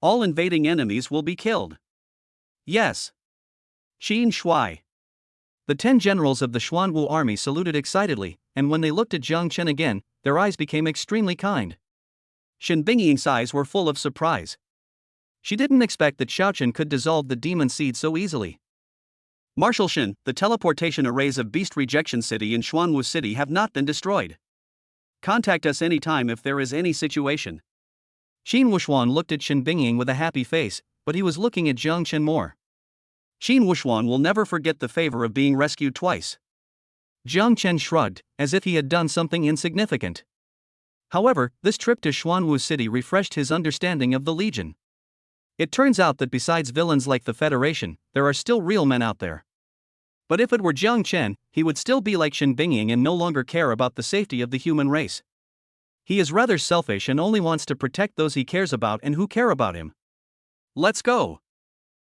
All invading enemies will be killed. Yes. Qin Shui. The 10 generals of the Xuanwu army saluted excitedly, and when they looked at Jiang Chen again, their eyes became extremely kind. Shen Bingying's eyes were full of surprise. She didn't expect that Xiaochen could dissolve the demon seed so easily. Marshal Shin, the teleportation arrays of Beast Rejection City and Xuanwu City have not been destroyed. Contact us anytime if there is any situation. Qin Wuxuan looked at Shen Bingying with a happy face, but he was looking at Jiang Chen more. Qin Wuxuan will never forget the favor of being rescued twice. Jiang Chen shrugged, as if he had done something insignificant. However, this trip to Xuanwu City refreshed his understanding of the Legion. It turns out that besides villains like the Federation, there are still real men out there. But if it were Jiang Chen, he would still be like Shen Bingying and no longer care about the safety of the human race. He is rather selfish and only wants to protect those he cares about and who care about him. Let's go.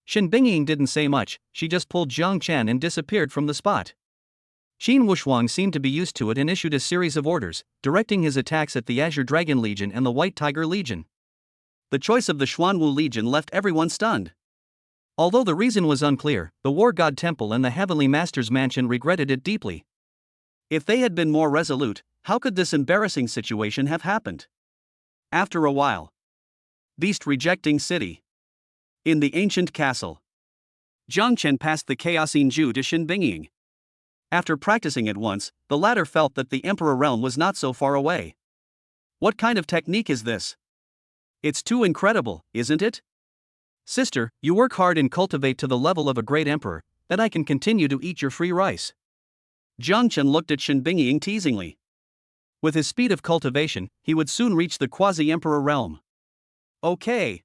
Shen Bingying didn't say much, she just pulled Jiang Chen and disappeared from the spot. Qin Wuxuang seemed to be used to it and issued a series of orders, directing his attacks at the Azure Dragon Legion and the White Tiger Legion. The choice of the Xuanwu Legion left everyone stunned. Although the reason was unclear, the War God Temple and the Heavenly Master's Mansion regretted it deeply. If they had been more resolute, how could this embarrassing situation have happened? After a while. Beast Rejecting City. In the ancient castle. Jiang Chen passed the Chaosine Ju to Shen Bingying. After practicing it once, the latter felt that the Emperor Realm was not so far away. What kind of technique is this? It's too incredible, isn't it? Sister, you work hard and cultivate to the level of a great emperor, then I can continue to eat your free rice. Jiang Chen looked at Shen Bingying teasingly. With his speed of cultivation, he would soon reach the quasi-emperor realm. Okay.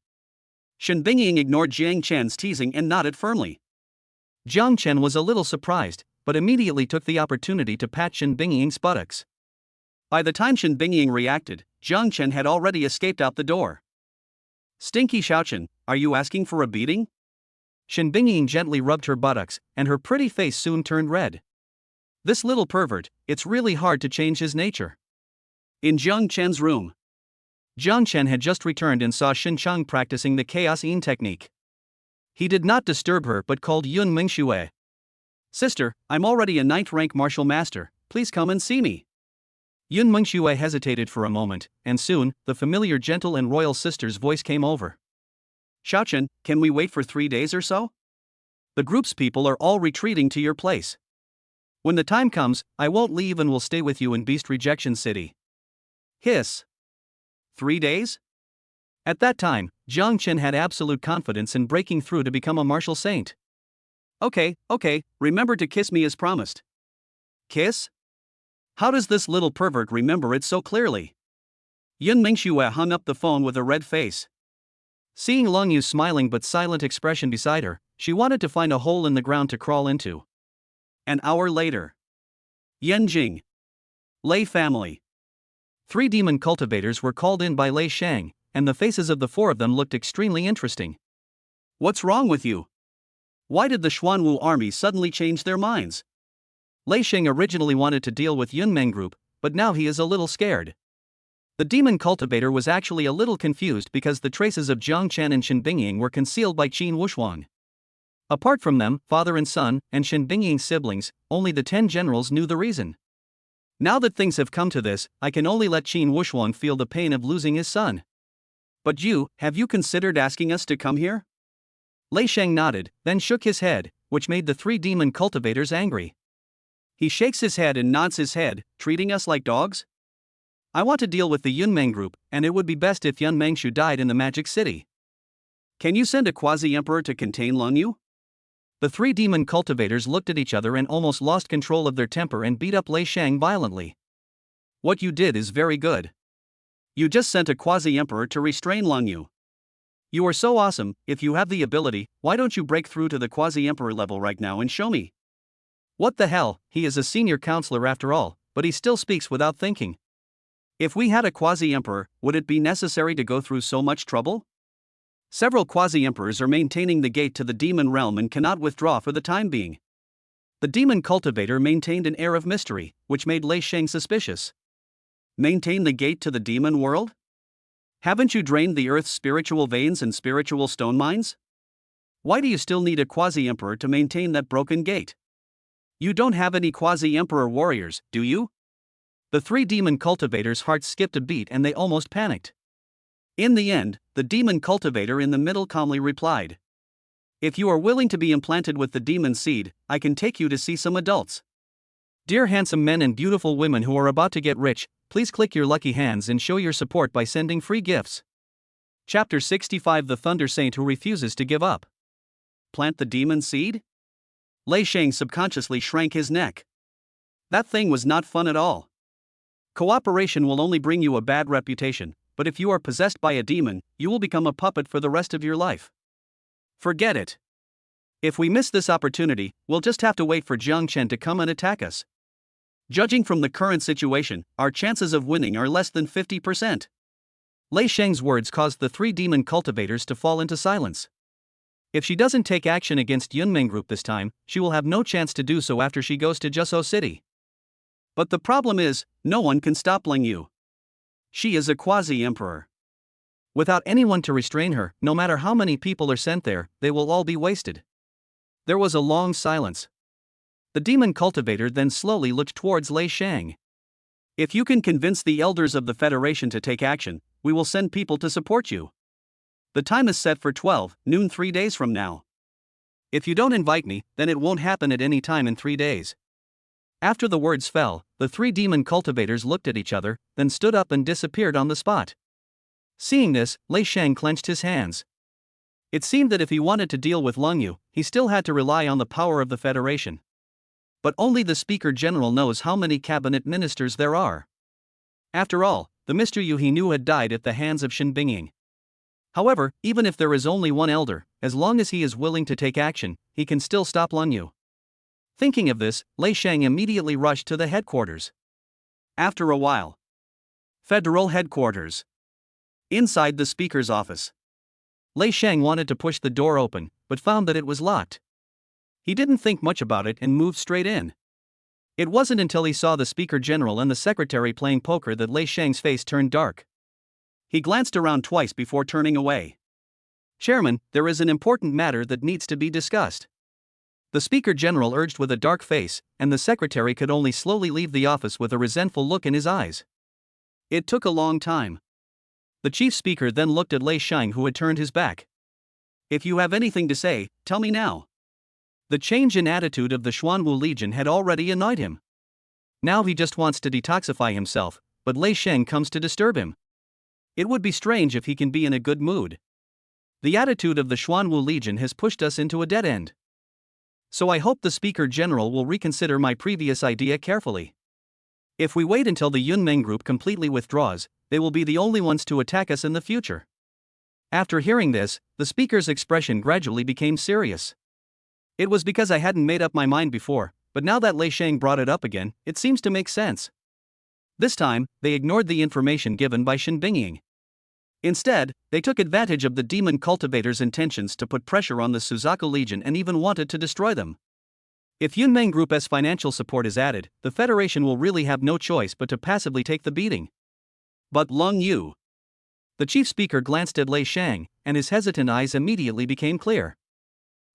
Shen Bingying ignored Jiang Chen's teasing and nodded firmly. Jiang Chen was a little surprised, but immediately took the opportunity to pat Shen Bingying's buttocks. By the time Shen Bingying reacted, Jiang Chen had already escaped out the door. Stinky Xiaochen, are you asking for a beating? Shen Bingying gently rubbed her buttocks, and her pretty face soon turned red. This little pervert, it's really hard to change his nature. In Jiang Chen's room. Jiang Chen had just returned and saw Shen Chang practicing the Chaos Yin technique. He did not disturb her but called Yun Mingxue. Sister, I'm already a 9th rank martial master, please come and see me. Yun Mingxue hesitated for a moment, and soon, the familiar gentle and royal sister's voice came over. Xiaochen, can we wait for 3 days or so? The group's people are all retreating to your place. When the time comes, I won't leave and will stay with you in Beast Rejection City. Hiss. 3 days? At that time, Jiang Chen had absolute confidence in breaking through to become a martial saint. Okay, remember to kiss me as promised. Kiss? How does this little pervert remember it so clearly? Yun Mingxue hung up the phone with a red face. Seeing Long Yu's smiling but silent expression beside her, she wanted to find a hole in the ground to crawl into. An hour later. Yanjing. Lei family. 3 demon cultivators were called in by Lei Shang, and the faces of the 4 of them looked extremely interesting. What's wrong with you? Why did the Xuanwu army suddenly change their minds? Lei Shang originally wanted to deal with Yunmeng group, but now he is a little scared. The demon cultivator was actually a little confused because the traces of Jiang Chen and Shen Bingying were concealed by Qin Wuxuang. Apart from them, father and son, and Shen Bingying's siblings, only the 10 generals knew the reason. Now that things have come to this, I can only let Qin Wuxuang feel the pain of losing his son. But have you considered asking us to come here? Lei Shang nodded, then shook his head, which made the 3 demon cultivators angry. He shakes his head and nods his head, treating us like dogs? I want to deal with the Yunmeng group, and it would be best if Yun Mengshu died in the Magic City. Can you send a quasi-emperor to contain Long Yu? The 3 demon cultivators looked at each other and almost lost control of their temper and beat up Lei Shang violently. What you did is very good. You just sent a quasi-emperor to restrain Long Yu. You are so awesome. If you have the ability, why don't you break through to the quasi-emperor level right now and show me? What the hell, he is a senior counselor after all, but he still speaks without thinking. If we had a quasi-emperor, would it be necessary to go through so much trouble? Several quasi-emperors are maintaining the gate to the demon realm and cannot withdraw for the time being. The demon cultivator maintained an air of mystery, which made Lei Shang suspicious. Maintain the gate to the demon world? Haven't you drained the earth's spiritual veins and spiritual stone mines? Why do you still need a quasi-emperor to maintain that broken gate? You don't have any quasi-emperor warriors, do you? The 3 demon cultivators' hearts skipped a beat and they almost panicked. In the end, the demon cultivator in the middle calmly replied, "If you are willing to be implanted with the demon seed, I can take you to see some adults." Dear handsome men and beautiful women who are about to get rich, please click your lucky hands and show your support by sending free gifts. Chapter 65: The Thunder Saint Who Refuses to Give Up. Plant the demon seed? Lei Shang subconsciously shrank his neck. That thing was not fun at all. Cooperation will only bring you a bad reputation, but if you are possessed by a demon, you will become a puppet for the rest of your life. Forget it. If we miss this opportunity, we'll just have to wait for Jiang Chen to come and attack us. Judging from the current situation, our chances of winning are less than 50%. Lei Shang's words caused the three demon cultivators to fall into silence. If she doesn't take action against Yunmeng Group this time, she will have no chance to do so after she goes to Jiuzhou City. But the problem is, no one can stop Ling Yu. She is a quasi-emperor. Without anyone to restrain her, no matter how many people are sent there, they will all be wasted. There was a long silence. The demon cultivator then slowly looked towards Lei Shang. If you can convince the elders of the Federation to take action, we will send people to support you. The time is set for 12 noon 3 days from now. If you don't invite me, then it won't happen at any time in 3 days. After the words fell, the three demon cultivators looked at each other, then stood up and disappeared on the spot. Seeing this, Lei Shang clenched his hands. It seemed that if he wanted to deal with Ling Yu, he still had to rely on the power of the Federation. But only the Speaker General knows how many cabinet ministers there are. After all, the Mr. Yu he knew had died at the hands of Shen Bingying. However, even if there is only one elder, as long as he is willing to take action, he can still stop Ling Yu. Thinking of this, Lei Shang immediately rushed to the headquarters. After a while, Federal Headquarters. Inside the Speaker's office, Lei Shang wanted to push the door open, but found that it was locked. He didn't think much about it and moved straight in. It wasn't until he saw the Speaker General and the Secretary playing poker that Lei Shang's face turned dark. He glanced around twice before turning away. "Chairman, there is an important matter that needs to be discussed." The Speaker General urged with a dark face, and the Secretary could only slowly leave the office with a resentful look in his eyes. It took a long time. The Chief Speaker then looked at Lei Shang, who had turned his back. "If you have anything to say, tell me now." The change in attitude of the Xuanwu Legion had already annoyed him. Now he just wants to detoxify himself, but Lei Shang comes to disturb him. It would be strange if he can be in a good mood. The attitude of the Xuanwu Legion has pushed us into a dead end. So I hope the Speaker General will reconsider my previous idea carefully. If we wait until the Yunmeng Group completely withdraws, they will be the only ones to attack us in the future. After hearing this, the Speaker's expression gradually became serious. It was because I hadn't made up my mind before, but now that Lei Shang brought it up again, it seems to make sense. This time, they ignored the information given by Shen Bingying. Instead, they took advantage of the demon cultivator's intentions to put pressure on the Suzaku Legion and even wanted to destroy them. If Yunmeng Group's financial support is added, the Federation will really have no choice but to passively take the beating. But Ling Yu. The Chief Speaker glanced at Lei Shang, and his hesitant eyes immediately became clear.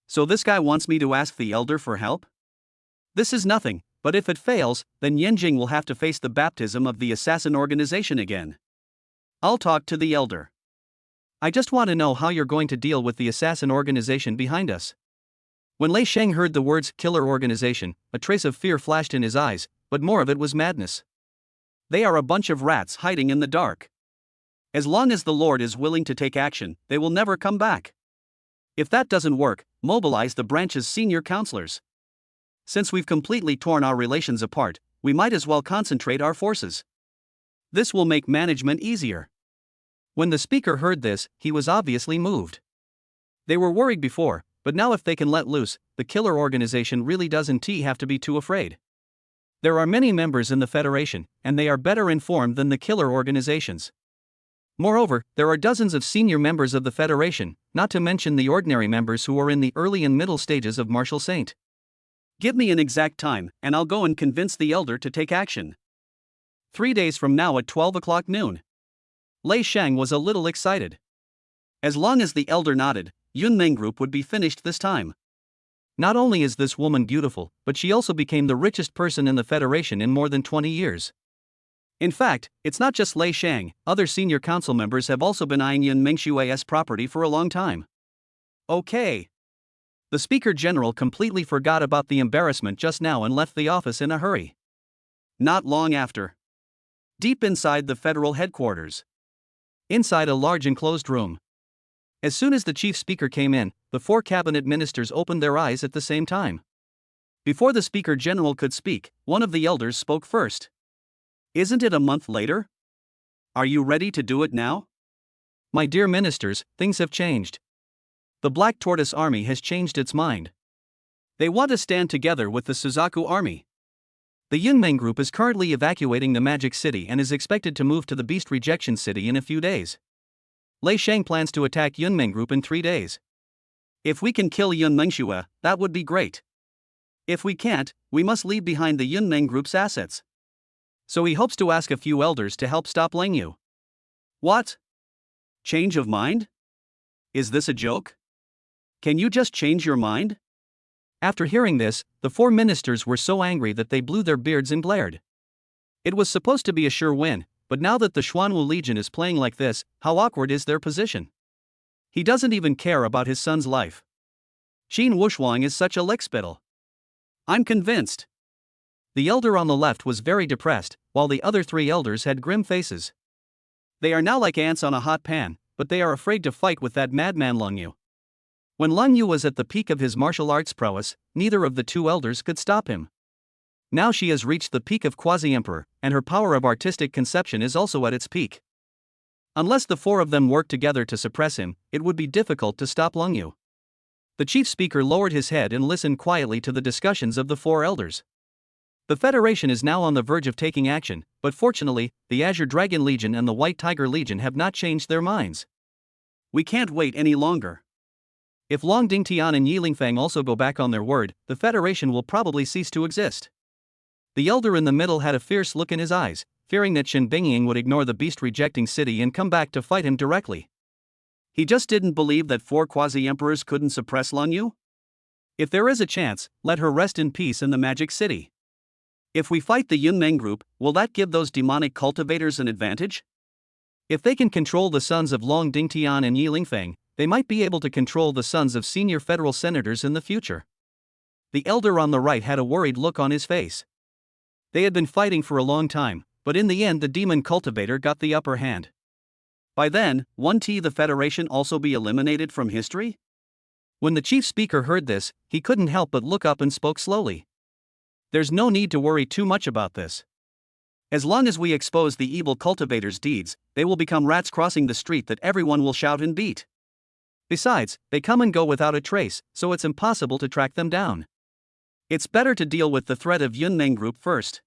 So this guy wants me to ask the elder for help? This is nothing, but if it fails, then Yanjing will have to face the baptism of the assassin organization again. I'll talk to the elder. I just want to know how you're going to deal with the assassin organization behind us. When Lei Shang heard the words killer organization, a trace of fear flashed in his eyes, but more of it was madness. They are a bunch of rats hiding in the dark. As long as the Lord is willing to take action, they will never come back. If that doesn't work, mobilize the branch's senior counselors. Since we've completely torn our relations apart, we might as well concentrate our forces. This will make management easier. When the speaker heard this, he was obviously moved. They were worried before, but now if they can let loose, the killer organization really doesn't have to be too afraid. There are many members in the Federation, and they are better informed than the killer organizations. Moreover, there are dozens of senior members of the Federation, not to mention the ordinary members who are in the early and middle stages of Martial Saint. Give me an exact time, and I'll go and convince the elder to take action. 3 days from now at 12 o'clock noon. Lei Shang was a little excited. As long as the elder nodded, Yunmeng Group would be finished this time. Not only is this woman beautiful, but she also became the richest person in the Federation in more than 20 years. In fact, it's not just Lei Shang, other senior council members have also been eyeing Yun Mengshui's property for a long time. Okay. The Speaker General completely forgot about the embarrassment just now and left the office in a hurry. Not long after. Deep inside the federal headquarters. Inside a large enclosed room. As soon as the chief speaker came in, the 4 cabinet ministers opened their eyes at the same time. Before the Speaker General could speak, one of the elders spoke first. Isn't it a month later? Are you ready to do it now? My dear ministers, things have changed. The Black Tortoise Army has changed its mind. They want to stand together with the Suzaku Army. The Yunmeng Group is currently evacuating the Magic City and is expected to move to the Beast Rejection City in a few days. Lei Shang plans to attack Yunmeng Group in 3 days. If we can kill Yun Mengshua, that would be great. If we can't, we must leave behind the Yunmeng Group's assets. So he hopes to ask a few elders to help stop Leng Yu. What? Change of mind? Is this a joke? Can you just change your mind? After hearing this, the 4 ministers were so angry that they blew their beards and glared. It was supposed to be a sure win, but now that the Xuanwu Legion is playing like this, how awkward is their position? He doesn't even care about his son's life. Qin Wushuang is such a lickspittle. I'm convinced. The elder on the left was very depressed, while the other 3 elders had grim faces. They are now like ants on a hot pan, but they are afraid to fight with that madman Leng Yu. When Leng Yu was at the peak of his martial arts prowess, neither of the 2 elders could stop him. Now she has reached the peak of Quasi-Emperor, and her power of artistic conception is also at its peak. Unless the 4 of them work together to suppress him, it would be difficult to stop Leng Yu. The chief speaker lowered his head and listened quietly to the discussions of the 4 elders. The Federation is now on the verge of taking action, but fortunately, the Azure Dragon Legion and the White Tiger Legion have not changed their minds. We can't wait any longer. If Long Dingtian and Yi Lingfang also go back on their word, the Federation will probably cease to exist. The elder in the middle had a fierce look in his eyes, fearing that Shen Bingying would ignore the beast-rejecting city and come back to fight him directly. He just didn't believe that 4 quasi-emperors couldn't suppress Leng Yu? If there is a chance, let her rest in peace in the Magic City. If we fight the Yunmeng Group, will that give those demonic cultivators an advantage? If they can control the sons of Long Dingtian and Yi Lingfang, they might be able to control the sons of senior federal senators in the future. The elder on the right had a worried look on his face. They had been fighting for a long time, but in the end the demon cultivator got the upper hand. By then, won't the Federation also be eliminated from history? When the chief speaker heard this, he couldn't help but look up and spoke slowly. There's no need to worry too much about this. As long as we expose the evil cultivators' deeds, they will become rats crossing the street that everyone will shout and beat. Besides, they come and go without a trace, so it's impossible to track them down. It's better to deal with the threat of Yunmeng Group first.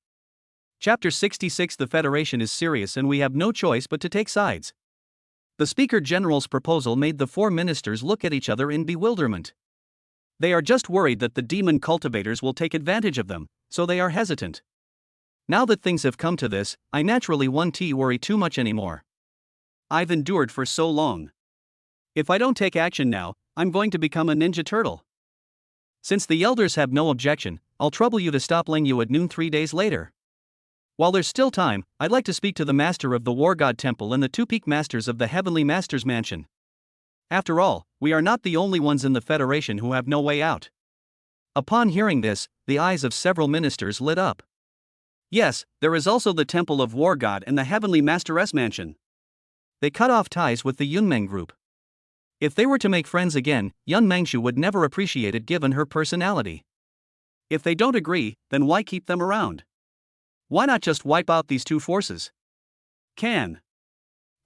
Chapter 66. The Federation is serious and we have no choice but to take sides. The Speaker General's proposal made the 4 ministers look at each other in bewilderment. They are just worried that the demon cultivators will take advantage of them, so they are hesitant. Now that things have come to this, I naturally won't worry too much anymore. I've endured for so long. If I don't take action now, I'm going to become a ninja turtle. Since the elders have no objection, I'll trouble you to stop Leng Yu at noon 3 days later. While there's still time, I'd like to speak to the Master of the War God Temple and the 2 Peak Masters of the Heavenly Master's Mansion. After all, we are not the only ones in the Federation who have no way out. Upon hearing this, the eyes of several ministers lit up. Yes, there is also the Temple of War God and the Heavenly Master's Mansion. They cut off ties with the Yunmeng Group. If they were to make friends again, Yun Mengshu would never appreciate it given her personality. If they don't agree, then why keep them around? Why not just wipe out these 2 forces? Can.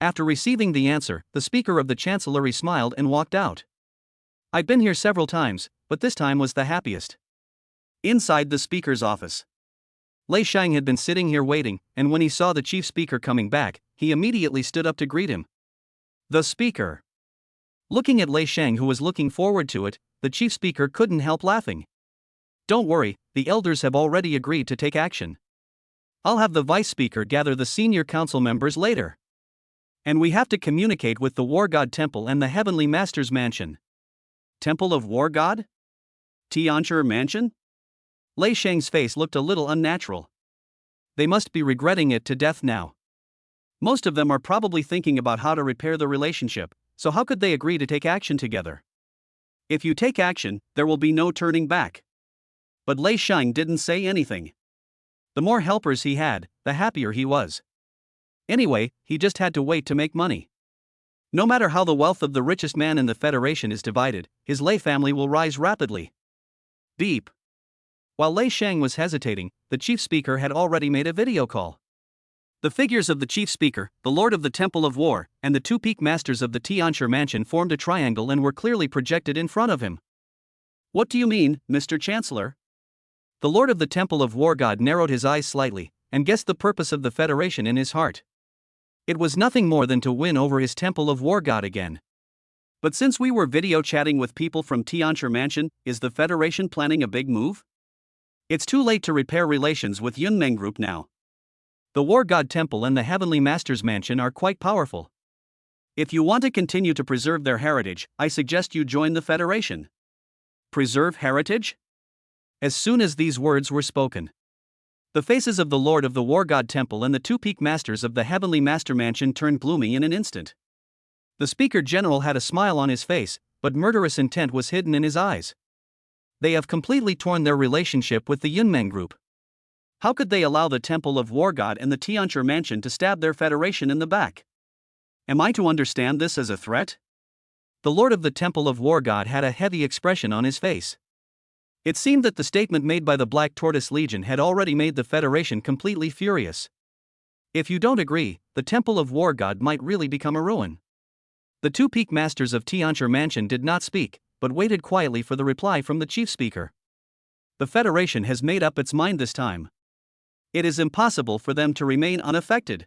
After receiving the answer, the Speaker of the Chancellery smiled and walked out. I've been here several times, but this time was the happiest. Inside the Speaker's office. Lei Shang had been sitting here waiting, and when he saw the Chief Speaker coming back, he immediately stood up to greet him. The Speaker. Looking at Lei Shang, who was looking forward to it, the Chief Speaker couldn't help laughing. Don't worry, the elders have already agreed to take action. I'll have the Vice Speaker gather the senior council members later. And we have to communicate with the War God Temple and the Heavenly Master's Mansion. Temple of War God? Tianzhi Mansion? Lei Shang's face looked a little unnatural. They must be regretting it to death now. Most of them are probably thinking about how to repair the relationship, so how could they agree to take action together? If you take action, there will be no turning back. But Lei Shang didn't say anything. The more helpers he had, the happier he was. Anyway, he just had to wait to make money. No matter how the wealth of the richest man in the Federation is divided, his Lei family will rise rapidly. Beep. While Lei Shang was hesitating, the chief speaker had already made a video call. The figures of the chief speaker, the Lord of the Temple of War, and the two peak masters of the Tianshi mansion formed a triangle and were clearly projected in front of him. What do you mean, Mr. Chancellor? The Lord of the Temple of War god narrowed his eyes slightly, and guessed the purpose of the Federation in his heart. It was nothing more than to win over his Temple of War god again. But since we were video chatting with people from Tianshi Mansion, is the Federation planning a big move? It's too late to repair relations with Yunmeng Group now. The War God Temple and the Heavenly Master's Mansion are quite powerful. If you want to continue to preserve their heritage, I suggest you join the Federation. Preserve heritage? As soon as these words were spoken, the faces of the Lord of the War God Temple and the two peak masters of the Heavenly Master Mansion turned gloomy in an instant. The Speaker General had a smile on his face, but murderous intent was hidden in his eyes. They have completely torn their relationship with the Yunmeng Group. How could they allow the Temple of War God and the Tianshi Mansion to stab their Federation in the back? Am I to understand this as a threat? The Lord of the Temple of War God had a heavy expression on his face. It seemed that the statement made by the Black Tortoise Legion had already made the Federation completely furious. If you don't agree, the Temple of War God might really become a ruin. The two peak masters of Tianshi Mansion did not speak, but waited quietly for the reply from the chief speaker. The Federation has made up its mind this time. It is impossible for them to remain unaffected.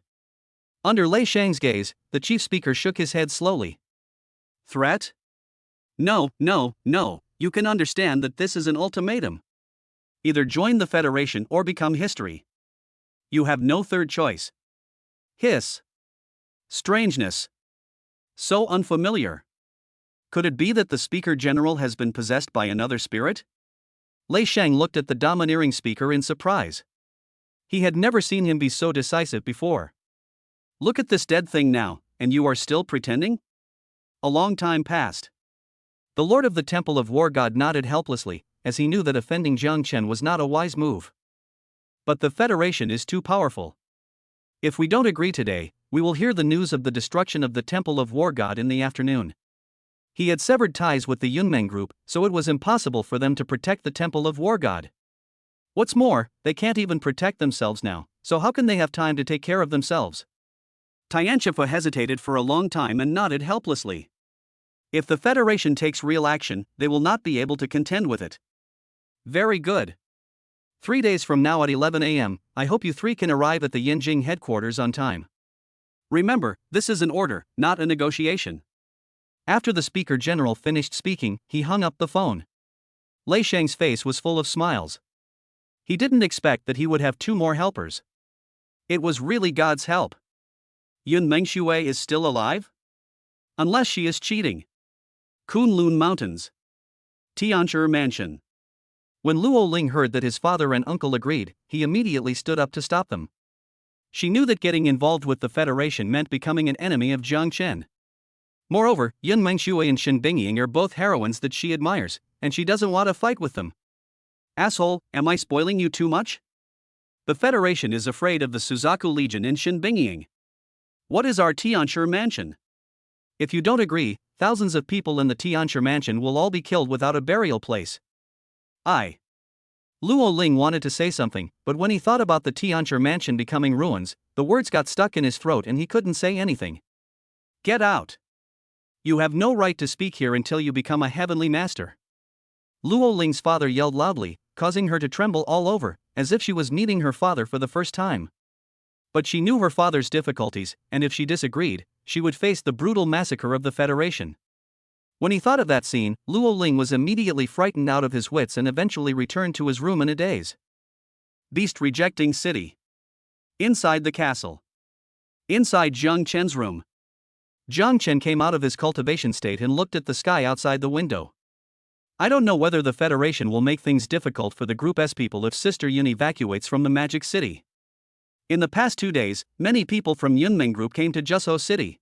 Under Lei Shang's gaze, the chief speaker shook his head slowly. Threat? No, you can understand that this is an ultimatum. Either join the Federation or become history. You have no third choice. Hiss. Strangeness. So unfamiliar. Could it be that the Speaker General has been possessed by another spirit? Lei Shang looked at the domineering speaker in surprise. He had never seen him be so decisive before. Look at this dead thing now, and you are still pretending? A long time passed. The Lord of the Temple of War God nodded helplessly, as he knew that offending Jiang Chen was not a wise move. But the Federation is too powerful. If we don't agree today, we will hear the news of the destruction of the Temple of War God in the afternoon. He had severed ties with the Yunmeng Group, so it was impossible for them to protect the Temple of War God. What's more, they can't even protect themselves now, so how can they have time to take care of themselves? Tianshi hesitated for a long time and nodded helplessly. If the Federation takes real action, they will not be able to contend with it. Very good. 3 days from now at 11 a.m., I hope you three can arrive at the Yinjing headquarters on time. Remember, this is an order, not a negotiation. After the Speaker General finished speaking, he hung up the phone. Lei Shang's face was full of smiles. He didn't expect that he would have 2 more helpers. It was really God's help. Yun Mengshui is still alive? Unless she is cheating.Kunlun Mountains. Tianshi Mansion. When Luo Ling heard that his father and uncle agreed, he immediately stood up to stop them. She knew that getting involved with the Federation meant becoming an enemy of Jiang Chen. Moreover, Yun Mengshui and Shen Bingying are both heroines that she admires, and she doesn't want to fight with them. Asshole, am I spoiling you too much? The Federation is afraid of the Suzaku Legion in Shen Bingying. What is our Tianshi Mansion? If you don't agree, thousands of people in the Tianshi Mansion will all be killed without a burial place. Luo Ling wanted to say something, but when he thought about the Tianshi Mansion becoming ruins, the words got stuck in his throat and he couldn't say anything. Get out. You have no right to speak here until you become a heavenly master. Luo Ling's father yelled loudly, causing her to tremble all over, as if she was meeting her father for the first time. But she knew her father's difficulties, and if she disagreed, she would face the brutal massacre of the Federation. When he thought of that scene, Luo Ling was immediately frightened out of his wits and eventually returned to his room in a daze. Beast rejecting city. Inside the castle. Inside Jiang Chen's room. Jiang Chen came out of his cultivation state and looked at the sky outside the window. I don't know whether the Federation will make things difficult for the Group S people if Sister Yun evacuates from the Magic City. In the past 2 days, many people from Yunmeng Group came to Jiuzhou City.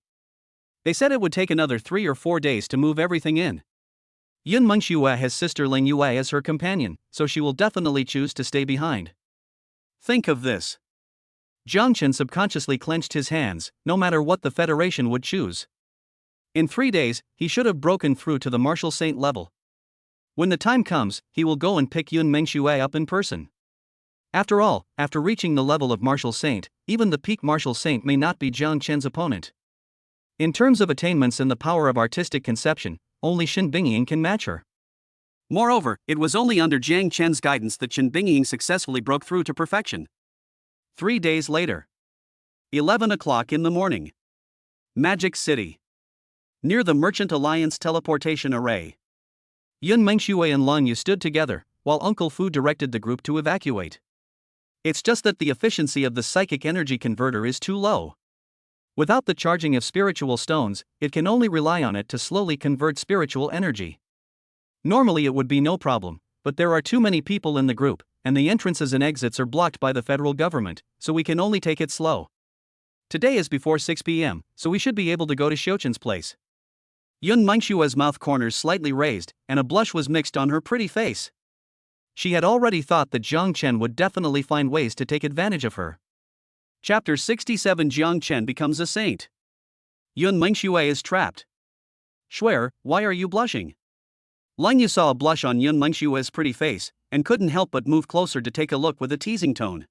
They said it would take another 3 or 4 days to move everything in. Yun Mengxue has sister Ling Yue as her companion, so she will definitely choose to stay behind. Think of this. Jiang Chen subconsciously clenched his hands, no matter what the Federation would choose. In 3 days, he should have broken through to the Martial Saint level. When the time comes, he will go and pick Yun Mengxue up in person. After all, after reaching the level of Martial Saint, even the peak Martial Saint may not be Jiang Chen's opponent. In terms of attainments and the power of artistic conception, only Shen Bingying can match her. Moreover, it was only under Jiang Chen's guidance that Shen Bingying successfully broke through to perfection. 3 days later. 11 o'clock in the morning. Magic City. Near the Merchant Alliance teleportation array. Yun Mengxue and Lan Yu stood together, while Uncle Fu directed the group to evacuate. It's just that the efficiency of the psychic energy converter is too low. Without the charging of spiritual stones, it can only rely on it to slowly convert spiritual energy. Normally it would be no problem, but there are too many people in the group, and the entrances and exits are blocked by the federal government, so we can only take it slow. Today is before 6 p.m., so we should be able to go to Xiuchen's place. Yun Mengshua's mouth corners slightly raised, and a blush was mixed on her pretty face. She had already thought that Jiang Chen would definitely find ways to take advantage of her. Chapter 67 Jiang Chen becomes a saint. Yun Mengxue is trapped. Shuer, why are you blushing? Lang Yu saw a blush on Yun Mengshue's pretty face, and couldn't help but move closer to take a look with a teasing tone.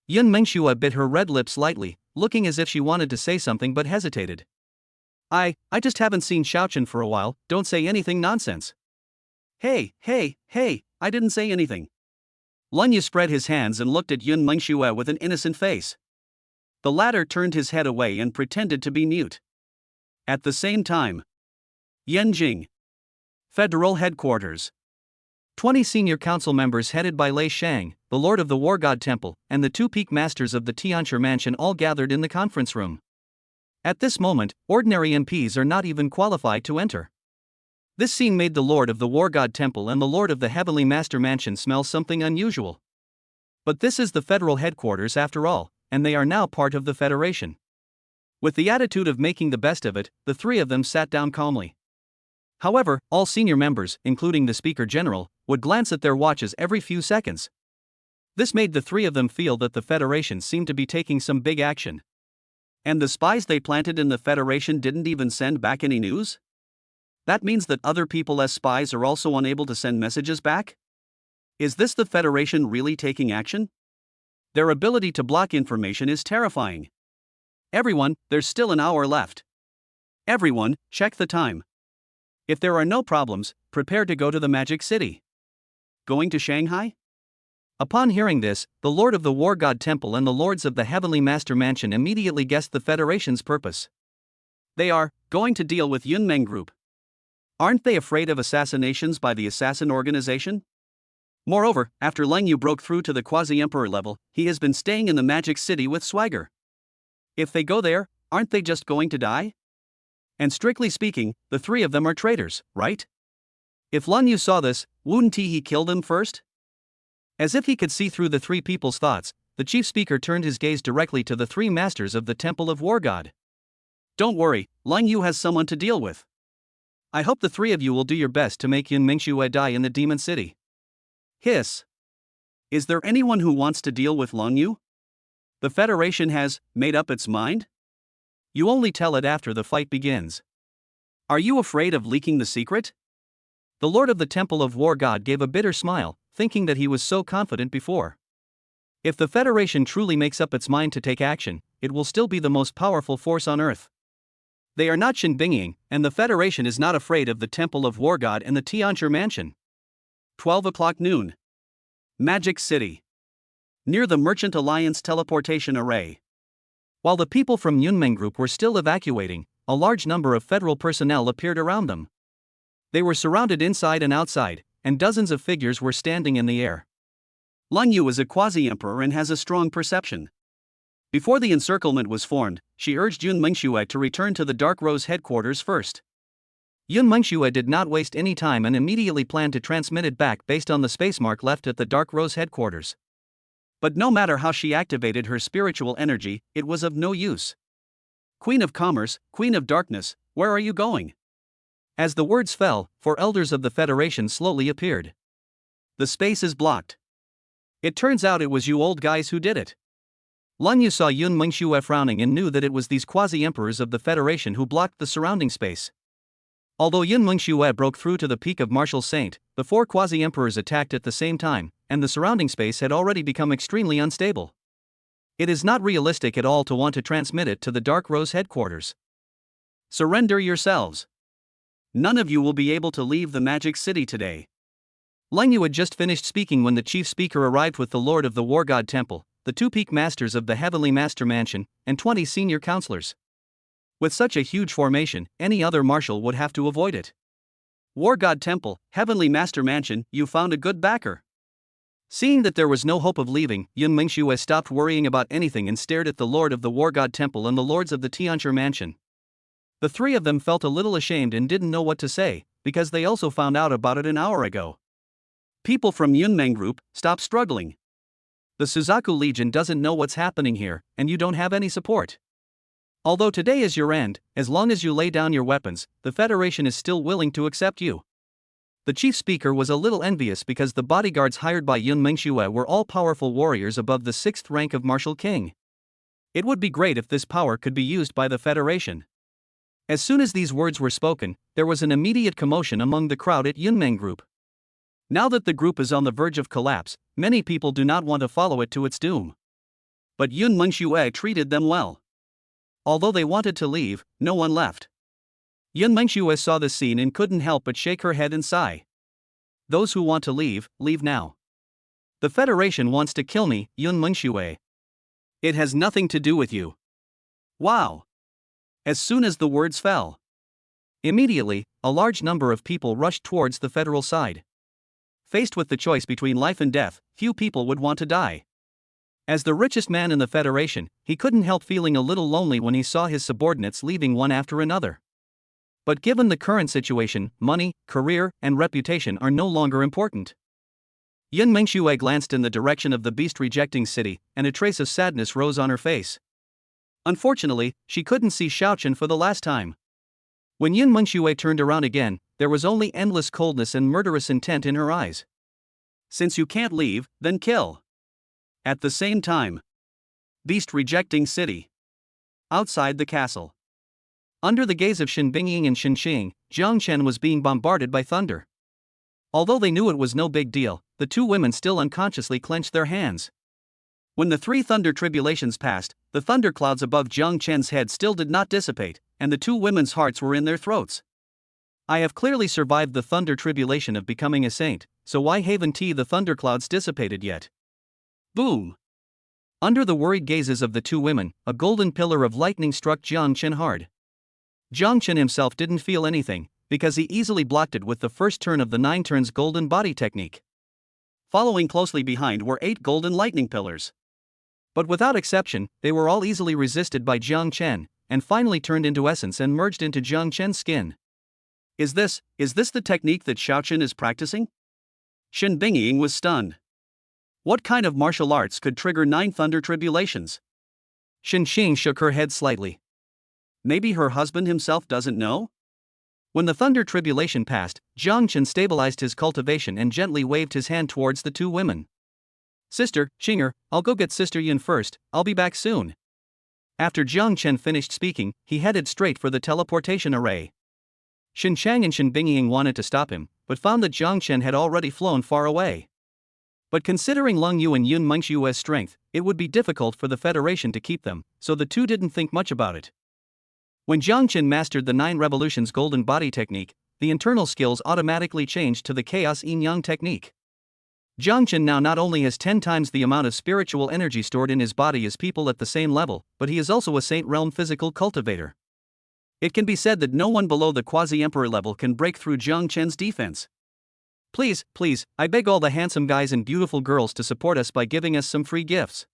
Yun Mengxue bit her red lips lightly, looking as if she wanted to say something but hesitated. I just haven't seen Xiaochen for a while, don't say anything nonsense. Hey, I didn't say anything. Lang Yu spread his hands and looked at Yun Mengxue with an innocent face. The latter turned his head away and pretended to be mute. At the same time, Yanjing Federal Headquarters. 20 senior council members headed by Lei Shang, the Lord of the War God Temple, and the 2 peak masters of the Tianchi Mansion all gathered in the conference room. At this moment, ordinary MPs are not even qualified to enter. This scene made the Lord of the War God Temple and the Lord of the Heavenly Master Mansion smell something unusual. But this is the federal headquarters after all, and they are now part of the Federation. With the attitude of making the best of it, the 3 of them sat down calmly. However, all senior members, including the Speaker General, would glance at their watches every few seconds. This made the 3 of them feel that the Federation seemed to be taking some big action. And the spies they planted in the Federation didn't even send back any news? That means that other people as spies are also unable to send messages back? Is this the Federation really taking action? Their ability to block information is terrifying. Everyone, there's still an hour left. Everyone, check the time. If there are no problems, prepare to go to the Magic City. Going to Shanghai? Upon hearing this, the Lord of the War God Temple and the Lords of the Heavenly Master Mansion immediately guessed the Federation's purpose. They are going to deal with Yunmeng Group. Aren't they afraid of assassinations by the assassin organization? Moreover, after Lang Yu broke through to the quasi-emperor level, he has been staying in the Magic City with swagger. If they go there, aren't they just going to die? And strictly speaking, the 3 of them are traitors, right? If Lang Yu saw this, wouldn't he kill them first? As if he could see through the 3 people's thoughts, the chief speaker turned his gaze directly to the 3 masters of the Temple of War God. Don't worry, Lang Yu has someone to deal with. I hope the 3 of you will do your best to make Yun Mengxue die in the Demon City. Hiss. Is there anyone who wants to deal with Lang Yu? The Federation has made up its mind? You only tell it after the fight begins. Are you afraid of leaking the secret? The Lord of the Temple of War God gave a bitter smile, thinking that he was so confident before. If the Federation truly makes up its mind to take action, it will still be the most powerful force on Earth. They are not Shen Bingying, and the Federation is not afraid of the Temple of War God and the Tianchi Mansion. 12 o'clock noon. Magic City. Near the Merchant Alliance teleportation array. While the people from Yunmeng Group were still evacuating, a large number of federal personnel appeared around them. They were surrounded inside and outside, and dozens of figures were standing in the air. Lang Yu is a quasi-emperor and has a strong perception. Before the encirclement was formed, she urged Yun Mengxue to return to the Dark Rose headquarters first. Yun Mengxue did not waste any time and immediately planned to transmit it back based on the space mark left at the Dark Rose headquarters. But no matter how she activated her spiritual energy, it was of no use. Queen of Commerce, Queen of Darkness, where are you going? As the words fell, 4 elders of the Federation slowly appeared. The space is blocked. It turns out it was you old guys who did it. Lun Yu saw Yun Mengxue frowning and knew that it was these quasi-emperors of the Federation who blocked the surrounding space. Although Yun Mengxue broke through to the peak of Martial Saint, the 4 quasi-emperors attacked at the same time, and the surrounding space had already become extremely unstable. It is not realistic at all to want to transmit it to the Dark Rose headquarters. Surrender yourselves. None of you will be able to leave the Magic City today. Lun Yu had just finished speaking when the chief speaker arrived with the Lord of the War God Temple, the 2 peak masters of the Heavenly Master Mansion, and 20 senior counselors. With such a huge formation, any other marshal would have to avoid it. War God Temple, Heavenly Master Mansion, you found a good backer. Seeing that there was no hope of leaving, Yun Mengxue stopped worrying about anything and stared at the Lord of the War God Temple and the Lords of the Tianzhi Mansion. The 3 of them felt a little ashamed and didn't know what to say, because they also found out about it an hour ago. People from Yunmeng Group, stop struggling. The Suzaku Legion doesn't know what's happening here, and you don't have any support. Although today is your end, as long as you lay down your weapons, the Federation is still willing to accept you. The chief speaker was a little envious because the bodyguards hired by Yun Mengxue were all powerful warriors above the 6th rank of Martial King. It would be great if this power could be used by the Federation. As soon as these words were spoken, there was an immediate commotion among the crowd at Yunmeng Group. Now that the group is on the verge of collapse, many people do not want to follow it to its doom. But Yun Mengxue treated them well. Although they wanted to leave, no one left. Yun Mengxue saw the scene and couldn't help but shake her head and sigh. Those who want to leave, leave now. The Federation wants to kill me, Yun Mengxue. It has nothing to do with you. Wow. As soon as the words fell, immediately, a large number of people rushed towards the federal side. Faced with the choice between life and death, few people would want to die. As the richest man in the Federation, he couldn't help feeling a little lonely when he saw his subordinates leaving one after another. But given the current situation, money, career, and reputation are no longer important. Yun Mengxue glanced in the direction of the beast-rejecting city, and a trace of sadness rose on her face. Unfortunately, she couldn't see Xiaochen for the last time. When Yun Mengxue turned around again, there was only endless coldness and murderous intent in her eyes. Since you can't leave, then kill. At the same time, beast-rejecting city. Outside the castle. Under the gaze of Shen Bingying and Shen Xing, Jiang Chen was being bombarded by thunder. Although they knew it was no big deal, the 2 women still unconsciously clenched their hands. When the 3 thunder tribulations passed, the thunderclouds above Jiang Chen's head still did not dissipate, and the 2 women's hearts were in their throats. I have clearly survived the thunder tribulation of becoming a saint, so why haven't the thunderclouds dissipated yet? Boom! Under the worried gazes of the 2 women, a golden pillar of lightning struck Jiang Chen hard. Jiang Chen himself didn't feel anything, because he easily blocked it with the first turn of the 9 turns golden body technique. Following closely behind were 8 golden lightning pillars. But without exception, they were all easily resisted by Jiang Chen, and finally turned into essence and merged into Jiang Chen's skin. Is this the technique that Xiaochen is practicing? Shen Bingying was stunned. What kind of martial arts could trigger 9 thunder tribulations? Shen Xing shook her head slightly. Maybe her husband himself doesn't know? When the thunder tribulation passed, Jiang Chen stabilized his cultivation and gently waved his hand towards the 2 women. Sister, Xinger, I'll go get Sister Yun first, I'll be back soon. After Jiang Chen finished speaking, he headed straight for the teleportation array. Shen Chang and Shen Bingying wanted to stop him, but found that Jiang Chen had already flown far away. But considering Lung Yu and Yun Mengxue's strength, it would be difficult for the Federation to keep them, so the 2 didn't think much about it. When Jiang Chen mastered the 9 Revolutions Golden Body technique, the internal skills automatically changed to the Chaos Yin-Yang technique. Jiang Chen now not only has 10 times the amount of spiritual energy stored in his body as people at the same level, but he is also a Saint Realm physical cultivator. It can be said that no one below the quasi-emperor level can break through Jiang Chen's defense. Please, I beg all the handsome guys and beautiful girls to support us by giving us some free gifts.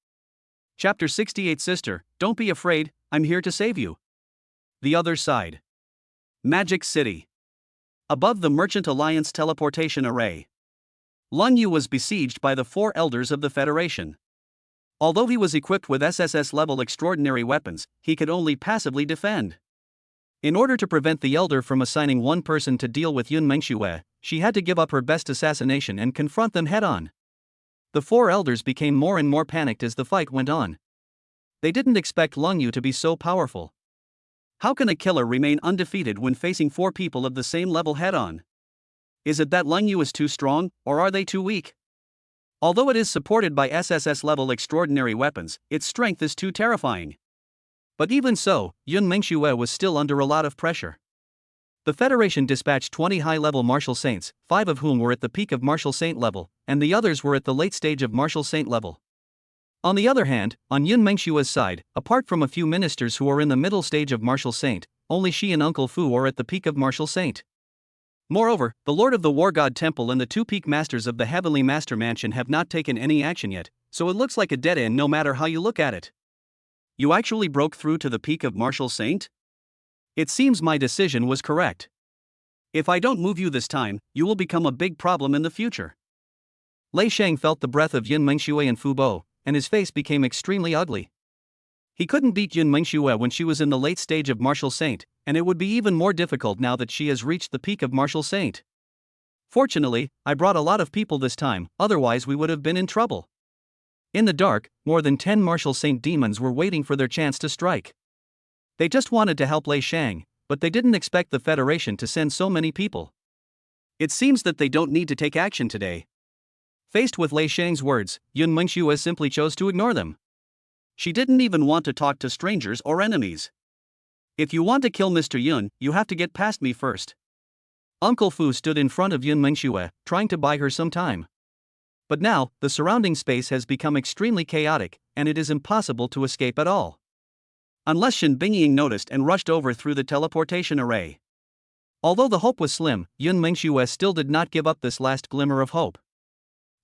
Chapter 68 Sister, don't be afraid, I'm here to save you. The other side. Magic City. Above the Merchant Alliance teleportation array, Lun Yu was besieged by the 4 elders of the Federation. Although he was equipped with SSS-level extraordinary weapons, he could only passively defend. In order to prevent the Elder from assigning one person to deal with Yun Mengxue, she had to give up her best assassination and confront them head-on. The four elders became more and more panicked as the fight went on. They didn't expect Leng Yu to be so powerful. How can a killer remain undefeated when facing four people of the same level head-on? Is it that Leng Yu is too strong, or are they too weak? Although it is supported by SSS-level extraordinary weapons, its strength is too terrifying. But even so, Yun Mengxue was still under a lot of pressure. The Federation dispatched 20 high-level martial saints, 5 of whom were at the peak of martial saint level, and the others were at the late stage of martial saint level. On the other hand, on Yun Mengshue's side, apart from a few ministers who are in the middle stage of martial saint, only she and Uncle Fu are at the peak of martial saint. Moreover, the Lord of the War God Temple and the two peak masters of the Heavenly Master Mansion have not taken any action yet, so it looks like a dead end no matter how you look at it. You actually broke through to the peak of martial saint? It seems my decision was correct. If I don't move you this time, you will become a big problem in the future. Lei Shang felt the breath of Yun Mengxue and Fu Bo, and his face became extremely ugly. He couldn't beat Yun Mengxue when she was in the late stage of martial saint, and it would be even more difficult now that she has reached the peak of martial saint. Fortunately, I brought a lot of people this time, otherwise we would have been in trouble. In the dark, more than 10 martial saint demons were waiting for their chance to strike. They just wanted to help Lei Shang, but they didn't expect the Federation to send so many people. It seems that they don't need to take action today. Faced with Lei Shang's words, Yun Mengxue simply chose to ignore them. She didn't even want to talk to strangers or enemies. If you want to kill Mr. Yun, you have to get past me first. Uncle Fu stood in front of Yun Mengxue, trying to buy her some time. But now, the surrounding space has become extremely chaotic, and it is impossible to escape at all. Unless Shen Bingying noticed and rushed over through the teleportation array. Although the hope was slim, Yun Mengxue still did not give up this last glimmer of hope.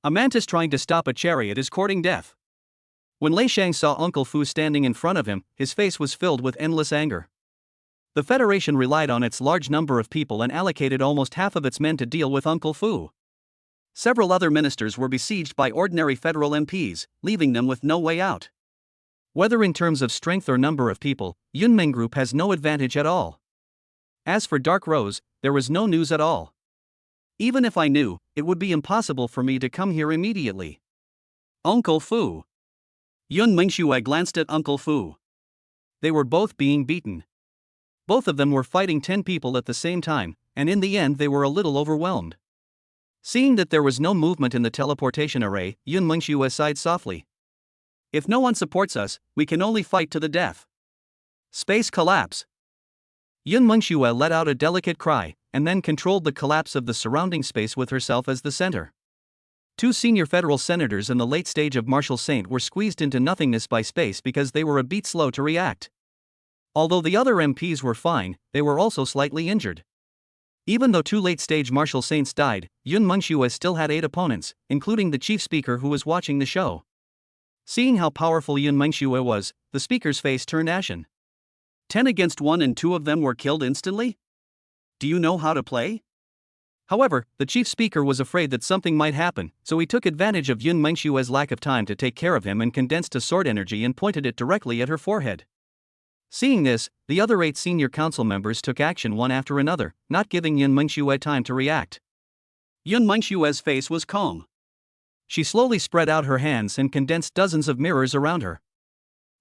A mantis trying to stop a chariot is courting death. When Lei Shang saw Uncle Fu standing in front of him, his face was filled with endless anger. The Federation relied on its large number of people and allocated almost half of its men to deal with Uncle Fu. Several other ministers were besieged by ordinary federal MPs, leaving them with no way out. Whether in terms of strength or number of people, Yunmeng Group has no advantage at all. As for Dark Rose, there was no news at all. Even if I knew, it would be impossible for me to come here immediately. Uncle Fu. Yun Mengxue glanced at Uncle Fu. They were both being beaten. Both of them were fighting 10 people at the same time, and in the end they were a little overwhelmed. Seeing that there was no movement in the teleportation array, Yun Mengxue sighed softly. If no one supports us, we can only fight to the death. Space collapse. Yun Mengxue let out a delicate cry, and then controlled the collapse of the surrounding space with herself as the center. 2 senior federal senators in the late stage of martial saint were squeezed into nothingness by space because they were a bit slow to react. Although the other MPs were fine, they were also slightly injured. Even though 2 late-stage martial saints died, Yun Mengxue still had 8 opponents, including the chief speaker who was watching the show. Seeing how powerful Yun Mengxue was, the speaker's face turned ashen. 10 against 1 and 2 of them were killed instantly? Do you know how to play? However, the chief speaker was afraid that something might happen, so he took advantage of Yun Mengshue's lack of time to take care of him and condensed a sword energy and pointed it directly at her forehead. Seeing this, the other 8 senior council members took action one after another, not giving Yun Mengxue time to react. Yun Mengshue's face was calm. She slowly spread out her hands and condensed dozens of mirrors around her.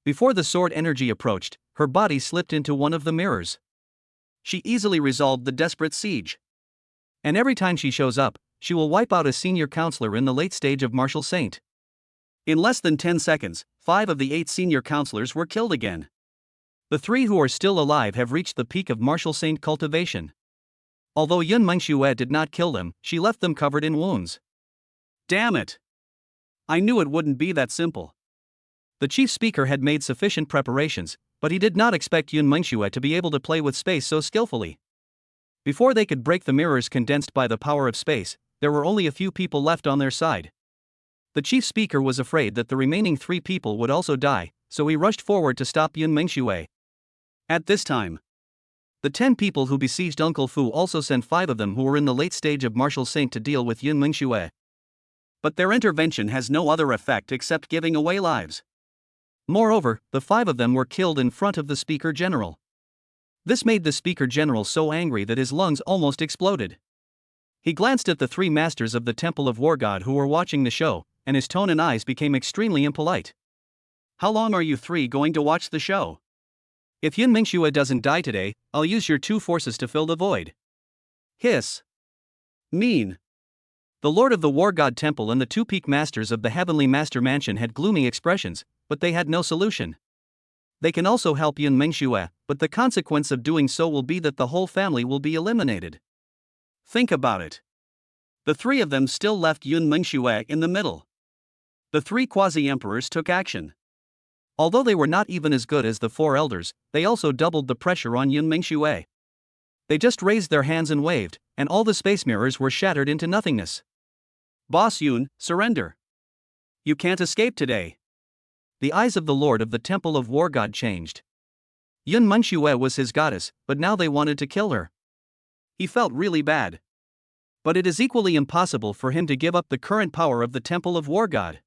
Before the sword energy approached, her body slipped into one of the mirrors. She easily resolved the desperate siege. And every time she shows up, she will wipe out a senior counselor in the late stage of martial saint. In less than 10 seconds, 5 of the 8 senior counselors were killed again. The 3 who are still alive have reached the peak of martial saint cultivation. Although Yun Mengxue did not kill them, she left them covered in wounds. Damn it! I knew it wouldn't be that simple. The chief speaker had made sufficient preparations, but he did not expect Yun Mengxue to be able to play with space so skillfully. Before they could break the mirrors condensed by the power of space, there were only a few people left on their side. The chief speaker was afraid that the remaining 3 people would also die, so he rushed forward to stop Yun Mengxue. At this time, the 10 people who besieged Uncle Fu also sent 5 of them who were in the late stage of martial saint to deal with Yun Mengxue. But their intervention has no other effect except giving away lives. Moreover, the 5 of them were killed in front of the Speaker General. This made the Speaker General so angry that his lungs almost exploded. He glanced at the 3 masters of the Temple of War God who were watching the show, and his tone and eyes became extremely impolite. How long are you 3 going to watch the show? If Yun Mingxue doesn't die today, I'll use your 2 forces to fill the void. Hiss. Mean. The Lord of the War God Temple and the 2 peak masters of the Heavenly Master Mansion had gloomy expressions, but they had no solution. They can also help Yun Mingxue, but the consequence of doing so will be that the whole family will be eliminated. Think about it. The 3 of them still left Yun Mingxue in the middle. The 3 quasi-emperors took action. Although they were not even as good as the 4 elders, they also doubled the pressure on Yun Mingxue. They just raised their hands and waved, and all the space mirrors were shattered into nothingness. Boss Yun, surrender. You can't escape today. The eyes of the Lord of the Temple of War God changed. Yun Mingxue was his goddess, but now they wanted to kill her. He felt really bad. But it is equally impossible for him to give up the current power of the Temple of War God.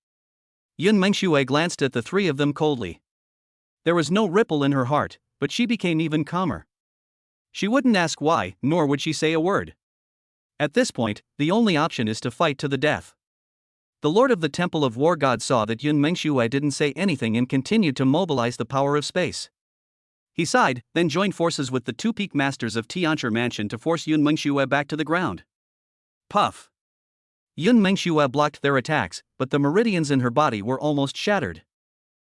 Yun Mingxue glanced at the 3 of them coldly. There was no ripple in her heart, but she became even calmer. She wouldn't ask why, nor would she say a word. At this point, the only option is to fight to the death. The Lord of the Temple of War God saw that Yun Mingxue didn't say anything and continued to mobilize the power of space. He sighed, then joined forces with the 2 peak masters of Tianchi Mansion to force Yun Mingxue back to the ground. Puff. Yun Mingxue blocked their attacks, but the meridians in her body were almost shattered.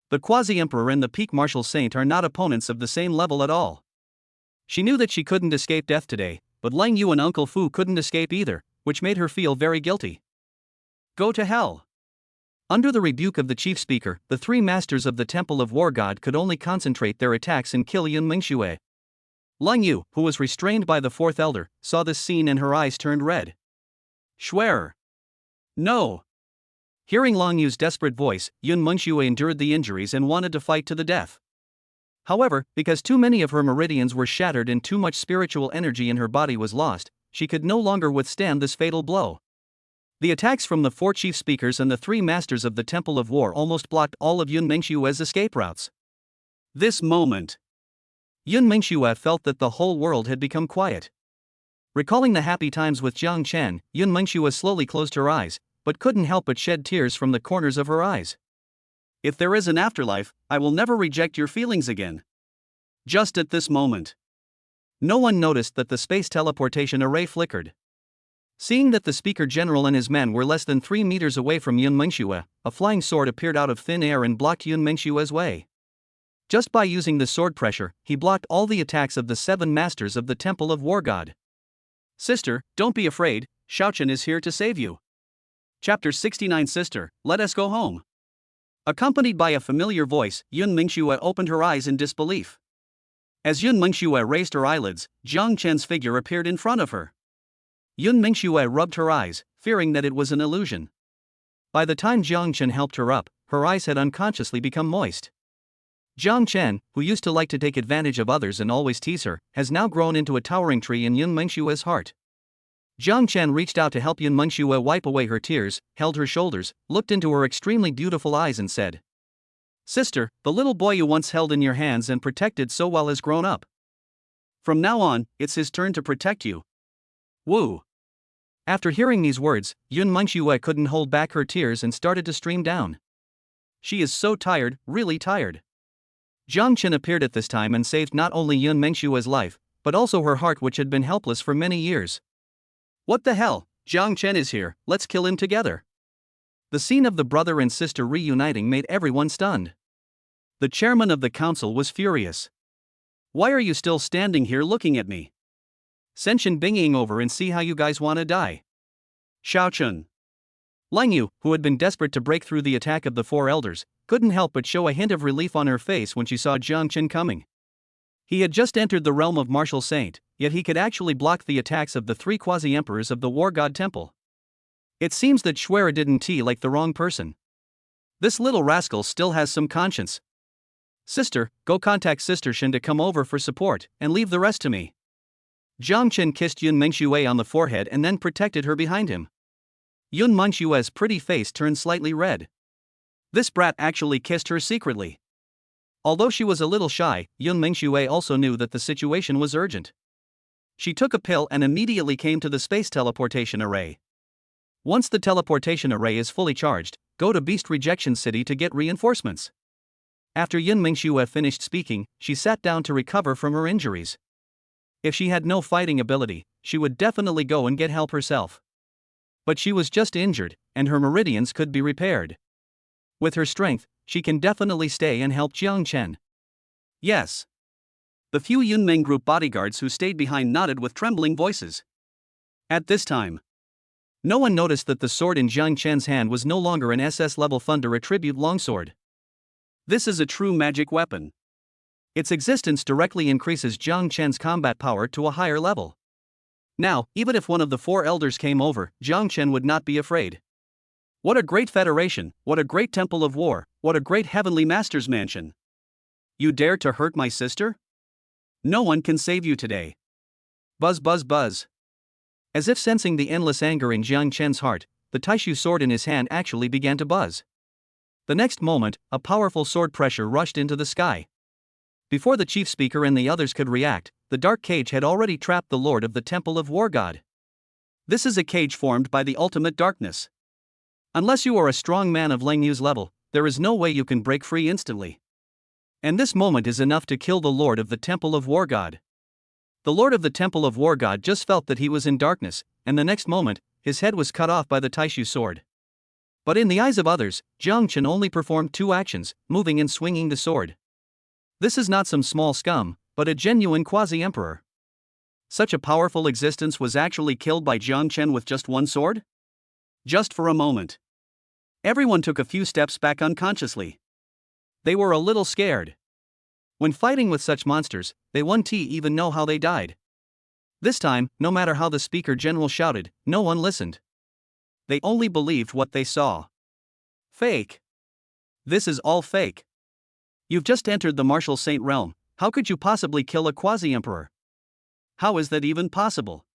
The Quasi-Emperor and the Peak Martial Saint are not opponents of the same level at all. She knew that she couldn't escape death today, but Lang Yu and Uncle Fu couldn't escape either, which made her feel very guilty. Go to hell. Under the rebuke of the chief speaker, the 3 masters of the Temple of War God could only concentrate their attacks and kill Yun Mingxue. Lang Yu, who was restrained by the 4th elder, saw this scene and her eyes turned red. Schwerer. No. Hearing Lang Yu's desperate voice, Yun Mingxue endured the injuries and wanted to fight to the death. However, because too many of her meridians were shattered and too much spiritual energy in her body was lost, she could no longer withstand this fatal blow. The attacks from the 4 chief speakers and the 3 masters of the Temple of War almost blocked all of Yun Mingxue's escape routes. This moment, Yun Mingxue felt that the whole world had become quiet. Recalling the happy times with Jiang Chen, Yun Mingxue slowly closed her eyes, but couldn't help but shed tears from the corners of her eyes. If there is an afterlife, I will never reject your feelings again. Just at this moment. No one noticed that the space teleportation array flickered. Seeing that the Speaker General and his men were less than 3 meters away from Yun Mingxue, a flying sword appeared out of thin air and blocked Yun Mingxue's way. Just by using the sword pressure, he blocked all the attacks of the 7 masters of the Temple of War God. Sister, don't be afraid, Shaochen is here to save you. Chapter 69. Sister, let us go home. Accompanied by a familiar voice, Yun Mingxue opened her eyes in disbelief. As Yun Mingxue raised her eyelids, Jiang Chen's figure appeared in front of her. Yun Mingxue rubbed her eyes, fearing that it was an illusion. By the time Jiang Chen helped her up, her eyes had unconsciously become moist. Jiang Chen, who used to like to take advantage of others and always tease her, has now grown into a towering tree in Yun Mingxue's heart. Jiang Chen reached out to help Yun Mingxue wipe away her tears, held her shoulders, looked into her extremely beautiful eyes and said, "Sister, the little boy you once held in your hands and protected so well has grown up. From now on, it's his turn to protect you. Woo." After hearing these words, Yun Mingxue couldn't hold back her tears and started to stream down. She is so tired, really tired. Jiang Chen appeared at this time and saved not only Yun Mingxue's life, but also her heart, which had been helpless for many years. What the hell? Jiang Chen is here, let's kill him together. The scene of the brother and sister reuniting made everyone stunned. The chairman of the council was furious. Why are you still standing here looking at me? Senshin binging over and see how you guys wanna die. Shaochen. Lang Yu, who had been desperate to break through the attack of the 4 elders, couldn't help but show a hint of relief on her face when she saw Jiang Chen coming. He had just entered the realm of Martial Saint, yet he could actually block the attacks of the 3 quasi-emperors of the War God Temple. It seems that Schwerer didn't like the wrong person. This little rascal still has some conscience. Sister, go contact Sister Shin to come over for support, and leave the rest to me. Jiang Chen kissed Yun Mingxue on the forehead and then protected her behind him. Yun Mengshue's pretty face turned slightly red. This brat actually kissed her secretly. Although she was a little shy, Yun Mengshue also knew that the situation was urgent. She took a pill and immediately came to the space teleportation array. Once the teleportation array is fully charged, go to Beast Rejection City to get reinforcements. After Yun Mengshue finished speaking, she sat down to recover from her injuries. If she had no fighting ability, she would definitely go and get help herself. But she was just injured, and her meridians could be repaired. With her strength, she can definitely stay and help Jiang Chen. Yes. The few Yunmeng group bodyguards who stayed behind nodded with trembling voices. At this time, no one noticed that the sword in Jiang Chen's hand was no longer an SS-level Thunder Attribute longsword. This is a true magic weapon. Its existence directly increases Jiang Chen's combat power to a higher level. Now, even if one of the four elders came over, Jiang Chen would not be afraid. What a great federation, what a great temple of war, what a great heavenly master's mansion. You dare to hurt my sister? No one can save you today. Buzz buzz buzz. As if sensing the endless anger in Jiang Chen's heart, the Taishu sword in his hand actually began to buzz. The next moment, a powerful sword pressure rushed into the sky. Before the chief speaker and the others could react, the dark cage had already trapped the lord of the Temple of War God. This is a cage formed by the ultimate darkness. Unless you are a strong man of Leng Yu's level, there is no way you can break free instantly. And this moment is enough to kill the lord of the Temple of War God. The lord of the Temple of War God just felt that he was in darkness, and the next moment, his head was cut off by the Taishu sword. But in the eyes of others, Jiang Chen only performed two actions, moving and swinging the sword. This is not some small scum, but a genuine quasi-emperor. Such a powerful existence was actually killed by Jiang Chen with just one sword? Just for a moment. Everyone took a few steps back unconsciously. They were a little scared. When fighting with such monsters, they won't even know how they died. This time, no matter how the speaker general shouted, no one listened. They only believed what they saw. Fake. This is all fake. You've just entered the martial saint realm, how could you possibly kill a quasi-emperor? How is that even possible?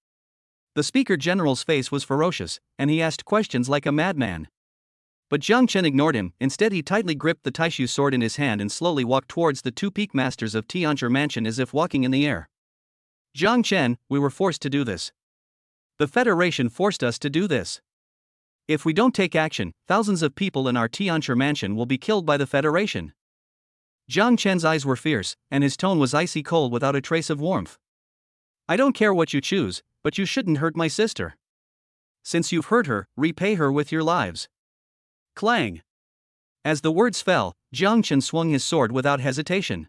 The speaker general's face was ferocious, and he asked questions like a madman. But Jiang Chen ignored him. Instead, he tightly gripped the Taishu sword in his hand and slowly walked towards the two peak masters of Tianzhi Mansion as if walking in the air. Jiang Chen, we were forced to do this. The Federation forced us to do this. If we don't take action, thousands of people in our Tianzhi Mansion will be killed by the Federation. Jiang Chen's eyes were fierce, and his tone was icy cold without a trace of warmth. I don't care what you choose, but you shouldn't hurt my sister. Since you've hurt her, repay her with your lives. Clang. As the words fell, Jiang Chen swung his sword without hesitation.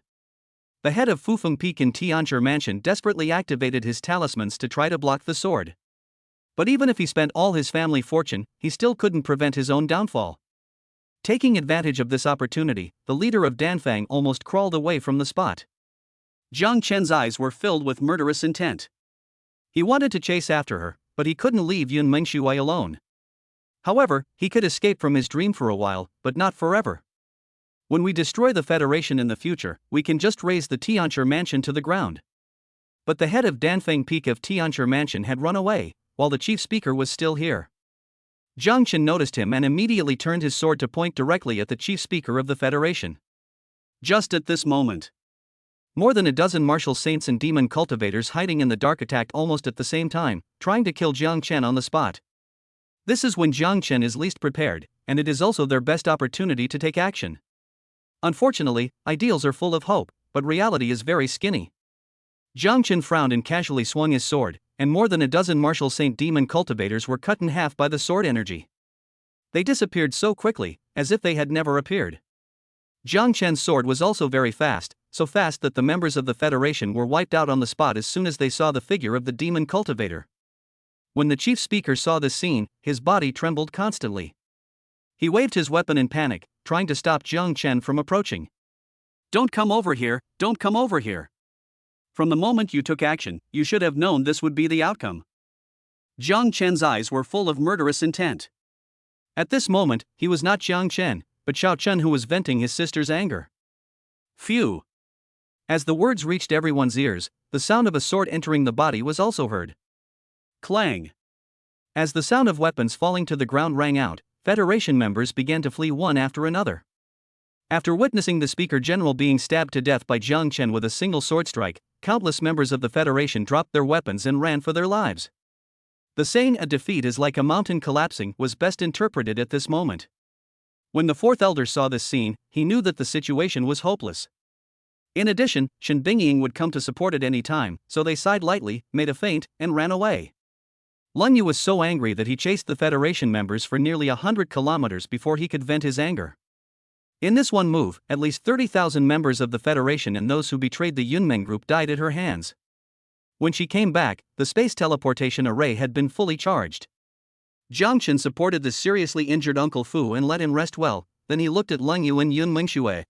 The head of Fufeng Peak in Tianzhi Mansion desperately activated his talismans to try to block the sword. But even if he spent all his family fortune, he still couldn't prevent his own downfall. Taking advantage of this opportunity, the leader of Danfang almost crawled away from the spot. Jiang Chen's eyes were filled with murderous intent. He wanted to chase after her, but he couldn't leave Yun Mengshue alone. However, he could escape from his dream for a while, but not forever. When we destroy the Federation in the future, we can just raze the Tianzhi Mansion to the ground. But the head of Danfeng Peak of Tianzhi Mansion had run away, while the chief speaker was still here. Jiang Chen noticed him and immediately turned his sword to point directly at the chief speaker of the Federation. Just at this moment, more than a dozen martial saints and demon cultivators hiding in the dark attacked almost at the same time, trying to kill Jiang Chen on the spot. This is when Jiang Chen is least prepared, and it is also their best opportunity to take action. Unfortunately, ideals are full of hope, but reality is very skinny. Jiang Chen frowned and casually swung his sword, and more than a dozen martial saint demon cultivators were cut in half by the sword energy. They disappeared so quickly, as if they had never appeared. Jiang Chen's sword was also very fast, so fast that the members of the Federation were wiped out on the spot as soon as they saw the figure of the demon cultivator. When the chief speaker saw this scene, his body trembled constantly. He waved his weapon in panic, trying to stop Jiang Chen from approaching. Don't come over here, don't come over here. From the moment you took action, you should have known this would be the outcome. Jiang Chen's eyes were full of murderous intent. At this moment, he was not Jiang Chen, but Xiao Chen who was venting his sister's anger. Phew! As the words reached everyone's ears, the sound of a sword entering the body was also heard. Clang! As the sound of weapons falling to the ground rang out, Federation members began to flee one after another. After witnessing the Speaker General being stabbed to death by Jiang Chen with a single sword strike, countless members of the Federation dropped their weapons and ran for their lives. The saying "a defeat is like a mountain collapsing" was best interpreted at this moment. When the fourth elder saw this scene, he knew that the situation was hopeless. In addition, Shen Bingying would come to support at any time, so they sighed lightly, made a feint, and ran away. Lun Yu was so angry that he chased the Federation members for nearly 100 kilometers before he could vent his anger. In this one move, at least 30,000 members of the Federation and those who betrayed the Yunmeng group died at her hands. When she came back, the space teleportation array had been fully charged. Jiang Chen supported the seriously injured Uncle Fu and let him rest well, then he looked at Lun Yu and Yun Mengxue.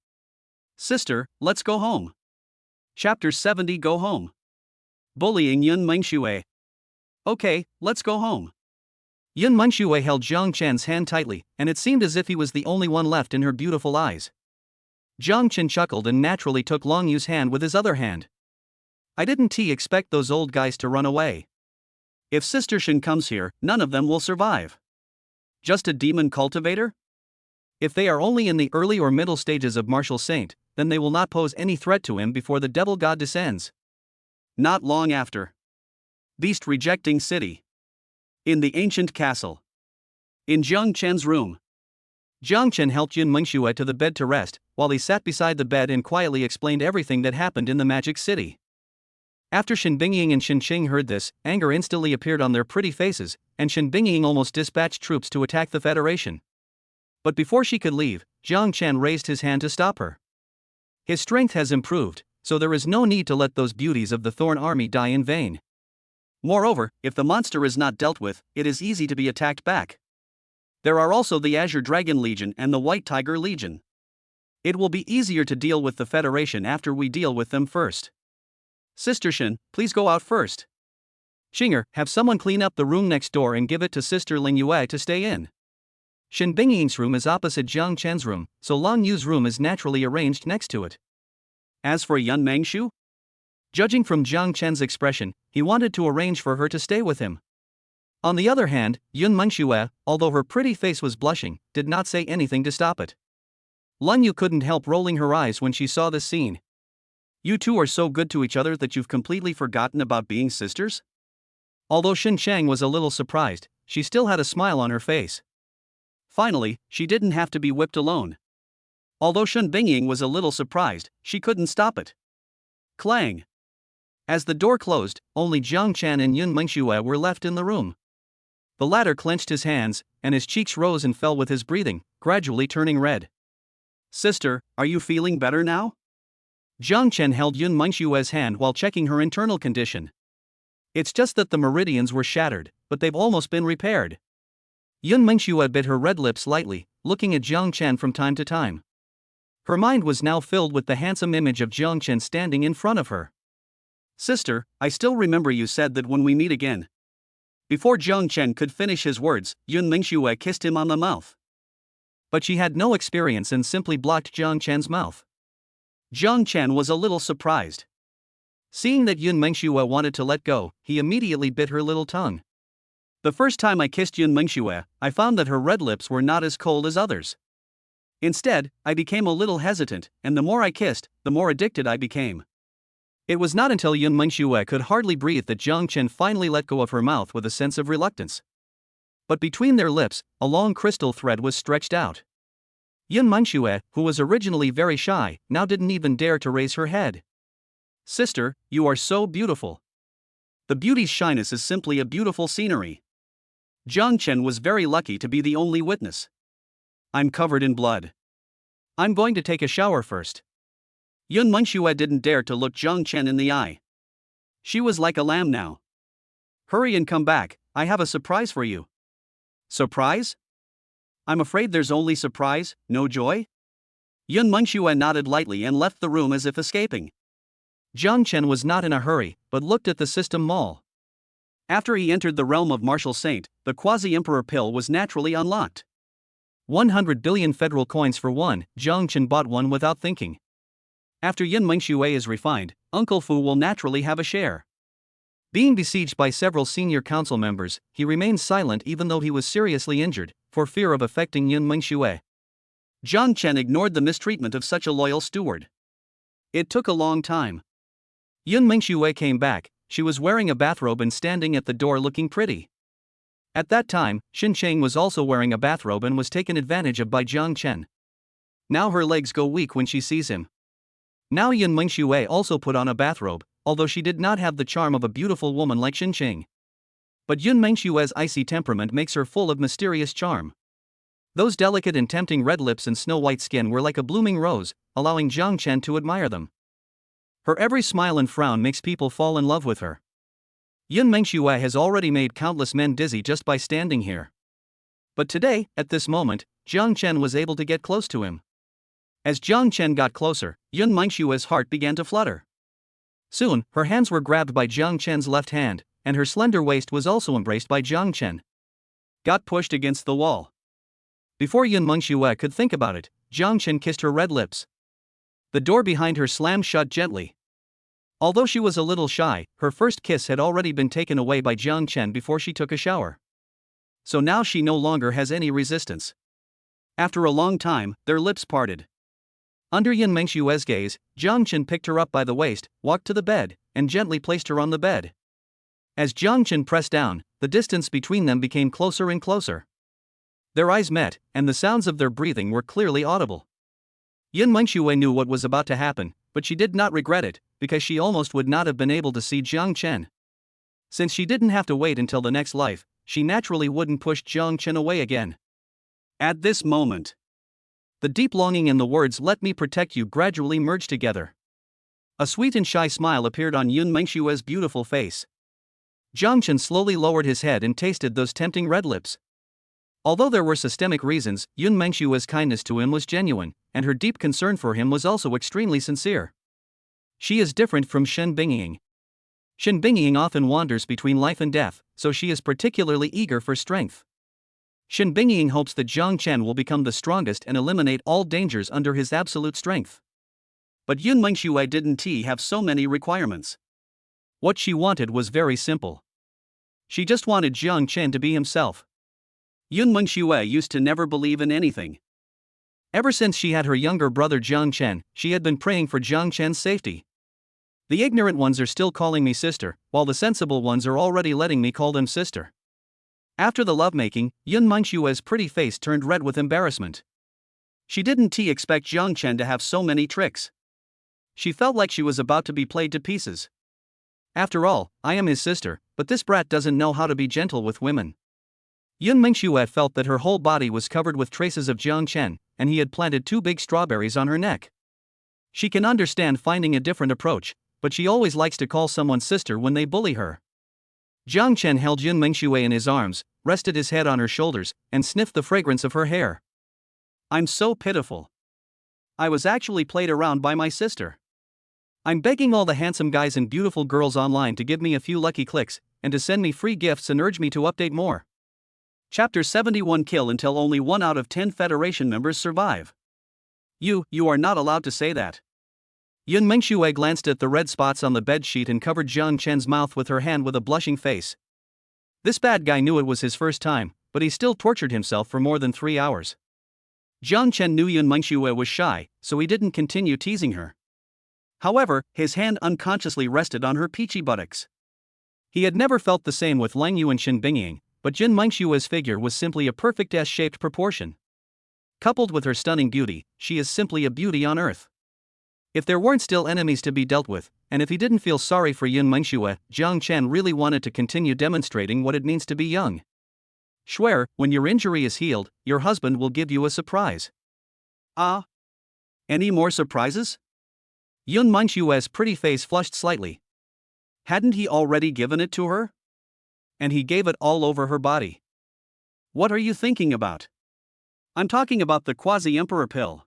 Sister, let's go home. Chapter 70 Go Home. Bullying Yun Mengxue. Okay, let's go home. Yun Mengxue held Jiang Chen's hand tightly, and it seemed as if he was the only one left in her beautiful eyes. Jiang Chen chuckled and naturally took Long Yu's hand with his other hand. I didn't expect those old guys to run away. If Sister Shen comes here, none of them will survive. Just a demon cultivator? If they are only in the early or middle stages of martial saint, then they will not pose any threat to him before the devil god descends. Not long after. Beast rejecting city. In the ancient castle. In Jiang Chen's room. Jiang Chen helped Yun Mengxue to the bed to rest, while he sat beside the bed and quietly explained everything that happened in the magic city. After Shen Bingying and Shen Qing heard this, anger instantly appeared on their pretty faces, and Shen Bingying almost dispatched troops to attack the Federation. But before she could leave, Jiang Chen raised his hand to stop her. His strength has improved, so there is no need to let those beauties of the Thorn Army die in vain. Moreover, if the monster is not dealt with, it is easy to be attacked back. There are also the Azure Dragon Legion and the White Tiger Legion. It will be easier to deal with the Federation after we deal with them first. Sister Shen, please go out first. Xinger, have someone clean up the room next door and give it to Sister Ling Yue to stay in. Shen Bingying's room is opposite Jiang Chen's room, so Long Yu's room is naturally arranged next to it. As for Yun Mengxue? Judging from Jiang Chen's expression, he wanted to arrange for her to stay with him. On the other hand, Yun Mengxue, although her pretty face was blushing, did not say anything to stop it. Lun Yu couldn't help rolling her eyes when she saw this scene. You two are so good to each other that you've completely forgotten about being sisters? Although Xin Shang was a little surprised, she still had a smile on her face. Finally, she didn't have to be whipped alone. Although Shen Bingying was a little surprised, she couldn't stop it. Clang! As the door closed, only Jiang Chen and Yun Mengxue were left in the room. The latter clenched his hands, and his cheeks rose and fell with his breathing, gradually turning red. Sister, are you feeling better now? Jiang Chen held Yun Mengxue's hand while checking her internal condition. It's just that the meridians were shattered, but they've almost been repaired. Yun Mengxue bit her red lips lightly, looking at Jiang Chen from time to time. Her mind was now filled with the handsome image of Jiang Chen standing in front of her. Sister, I still remember you said that when we meet again. Before Jiang Chen could finish his words, Yun Mengxue kissed him on the mouth. But she had no experience and simply blocked Jiang Chen's mouth. Jiang Chen was a little surprised. Seeing that Yun Mengxue wanted to let go, he immediately bit her little tongue. The first time I kissed Yun Mengxue, I found that her red lips were not as cold as others. Instead, I became a little hesitant, and the more I kissed, the more addicted I became. It was not until Yun Mengxue could hardly breathe that Jiang Chen finally let go of her mouth with a sense of reluctance. But between their lips, a long crystal thread was stretched out. Yun Mengxue, who was originally very shy, now didn't even dare to raise her head. Sister, you are so beautiful. The beauty's shyness is simply a beautiful scenery. Jiang Chen was very lucky to be the only witness. I'm covered in blood. I'm going to take a shower first. Yun Mengxue didn't dare to look Jiang Chen in the eye. She was like a lamb now. Hurry and come back, I have a surprise for you. Surprise? I'm afraid there's only surprise, no joy? Yun Mengxue nodded lightly and left the room as if escaping. Jiang Chen was not in a hurry, but looked at the system mall. After he entered the realm of Martial Saint, the Quasi-Emperor pill was naturally unlocked. 100 billion federal coins for one, Jiang Chen bought one without thinking. After Yun Mengxue is refined, Uncle Fu will naturally have a share. Being besieged by several senior council members, he remained silent even though he was seriously injured, for fear of affecting Yun Mingxue. Jiang Chen ignored the mistreatment of such a loyal steward. It took a long time. Yun Mingxue came back. She was wearing a bathrobe and standing at the door looking pretty. At that time, Xin Cheng was also wearing a bathrobe and was taken advantage of by Jiang Chen. Now her legs go weak when she sees him. Now Yun Mingxue also put on a bathrobe, although she did not have the charm of a beautiful woman like Xin Cheng. But Yun Mingxue's icy temperament makes her full of mysterious charm. Those delicate and tempting red lips and snow-white skin were like a blooming rose, allowing Jiang Chen to admire them. Her every smile and frown makes people fall in love with her. Yun Mingxue has already made countless men dizzy just by standing here. But today, at this moment, Jiang Chen was able to get close to him. As Jiang Chen got closer, Yun Mingxue's heart began to flutter. Soon, her hands were grabbed by Jiang Chen's left hand, and her slender waist was also embraced by Jiang Chen. Got pushed against the wall. Before Yun Mingxue could think about it, Jiang Chen kissed her red lips. The door behind her slammed shut gently. Although she was a little shy, her first kiss had already been taken away by Jiang Chen before she took a shower. So now she no longer has any resistance. After a long time, their lips parted. Under Yun Mingxue's gaze, Jiang Chen picked her up by the waist, walked to the bed, and gently placed her on the bed. As Jiang Chen pressed down, the distance between them became closer and closer. Their eyes met, and the sounds of their breathing were clearly audible. Yun Mingxue knew what was about to happen, but she did not regret it, because she almost would not have been able to see Jiang Chen. Since she didn't have to wait until the next life, she naturally wouldn't push Jiang Chen away again. At this moment, the deep longing and the words "let me protect you" gradually merged together. A sweet and shy smile appeared on Yun Mingxue's beautiful face. Jiang Chen slowly lowered his head and tasted those tempting red lips. Although there were systemic reasons, Yun Mingxue's kindness to him was genuine, and her deep concern for him was also extremely sincere. She is different from Shen Bingying. Shen Bingying often wanders between life and death, so she is particularly eager for strength. Shen Bingying hopes that Jiang Chen will become the strongest and eliminate all dangers under his absolute strength. But Yun Mingxue didn't have so many requirements. What she wanted was very simple. She just wanted Jiang Chen to be himself. Yun Mingxue used to never believe in anything. Ever since she had her younger brother Jiang Chen, she had been praying for Jiang Chen's safety. The ignorant ones are still calling me sister, while the sensible ones are already letting me call them sister. After the lovemaking, Yun Mingxue's pretty face turned red with embarrassment. She didn't expect Jiang Chen to have so many tricks. She felt like she was about to be played to pieces. After all, I am his sister, but this brat doesn't know how to be gentle with women. Yun Mingxue felt that her whole body was covered with traces of Jiang Chen, and he had planted 2 big strawberries on her neck. She can understand finding a different approach, but she always likes to call someone sister when they bully her. Jiang Chen held Yun Mingxue in his arms, rested his head on her shoulders, and sniffed the fragrance of her hair. I'm so pitiful. I was actually played around by my sister. I'm begging all the handsome guys and beautiful girls online to give me a few lucky clicks, and to send me free gifts and urge me to update more. Chapter 71. Kill until only 1 out of 10 Federation members survive. You are not allowed to say that. Yun Mingxue glanced at the red spots on the bedsheet and covered Jiang Chen's mouth with her hand with a blushing face. This bad guy knew it was his first time, but he still tortured himself for more than 3 hours. Jiang Chen knew Yun Mingxue was shy, so he didn't continue teasing her. However, his hand unconsciously rested on her peachy buttocks. He had never felt the same with Lang Yu and Shen Bingying, but Yun Mingxue's figure was simply a perfect S-shaped proportion. Coupled with her stunning beauty, she is simply a beauty on earth. If there weren't still enemies to be dealt with, and if he didn't feel sorry for Yun Mingxue, Jiang Chen really wanted to continue demonstrating what it means to be young. Swear, when your injury is healed, your husband will give you a surprise. Any more surprises? Yun Mingxue's pretty face flushed slightly. Hadn't he already given it to her? And he gave it all over her body. What are you thinking about? I'm talking about the quasi-emperor pill.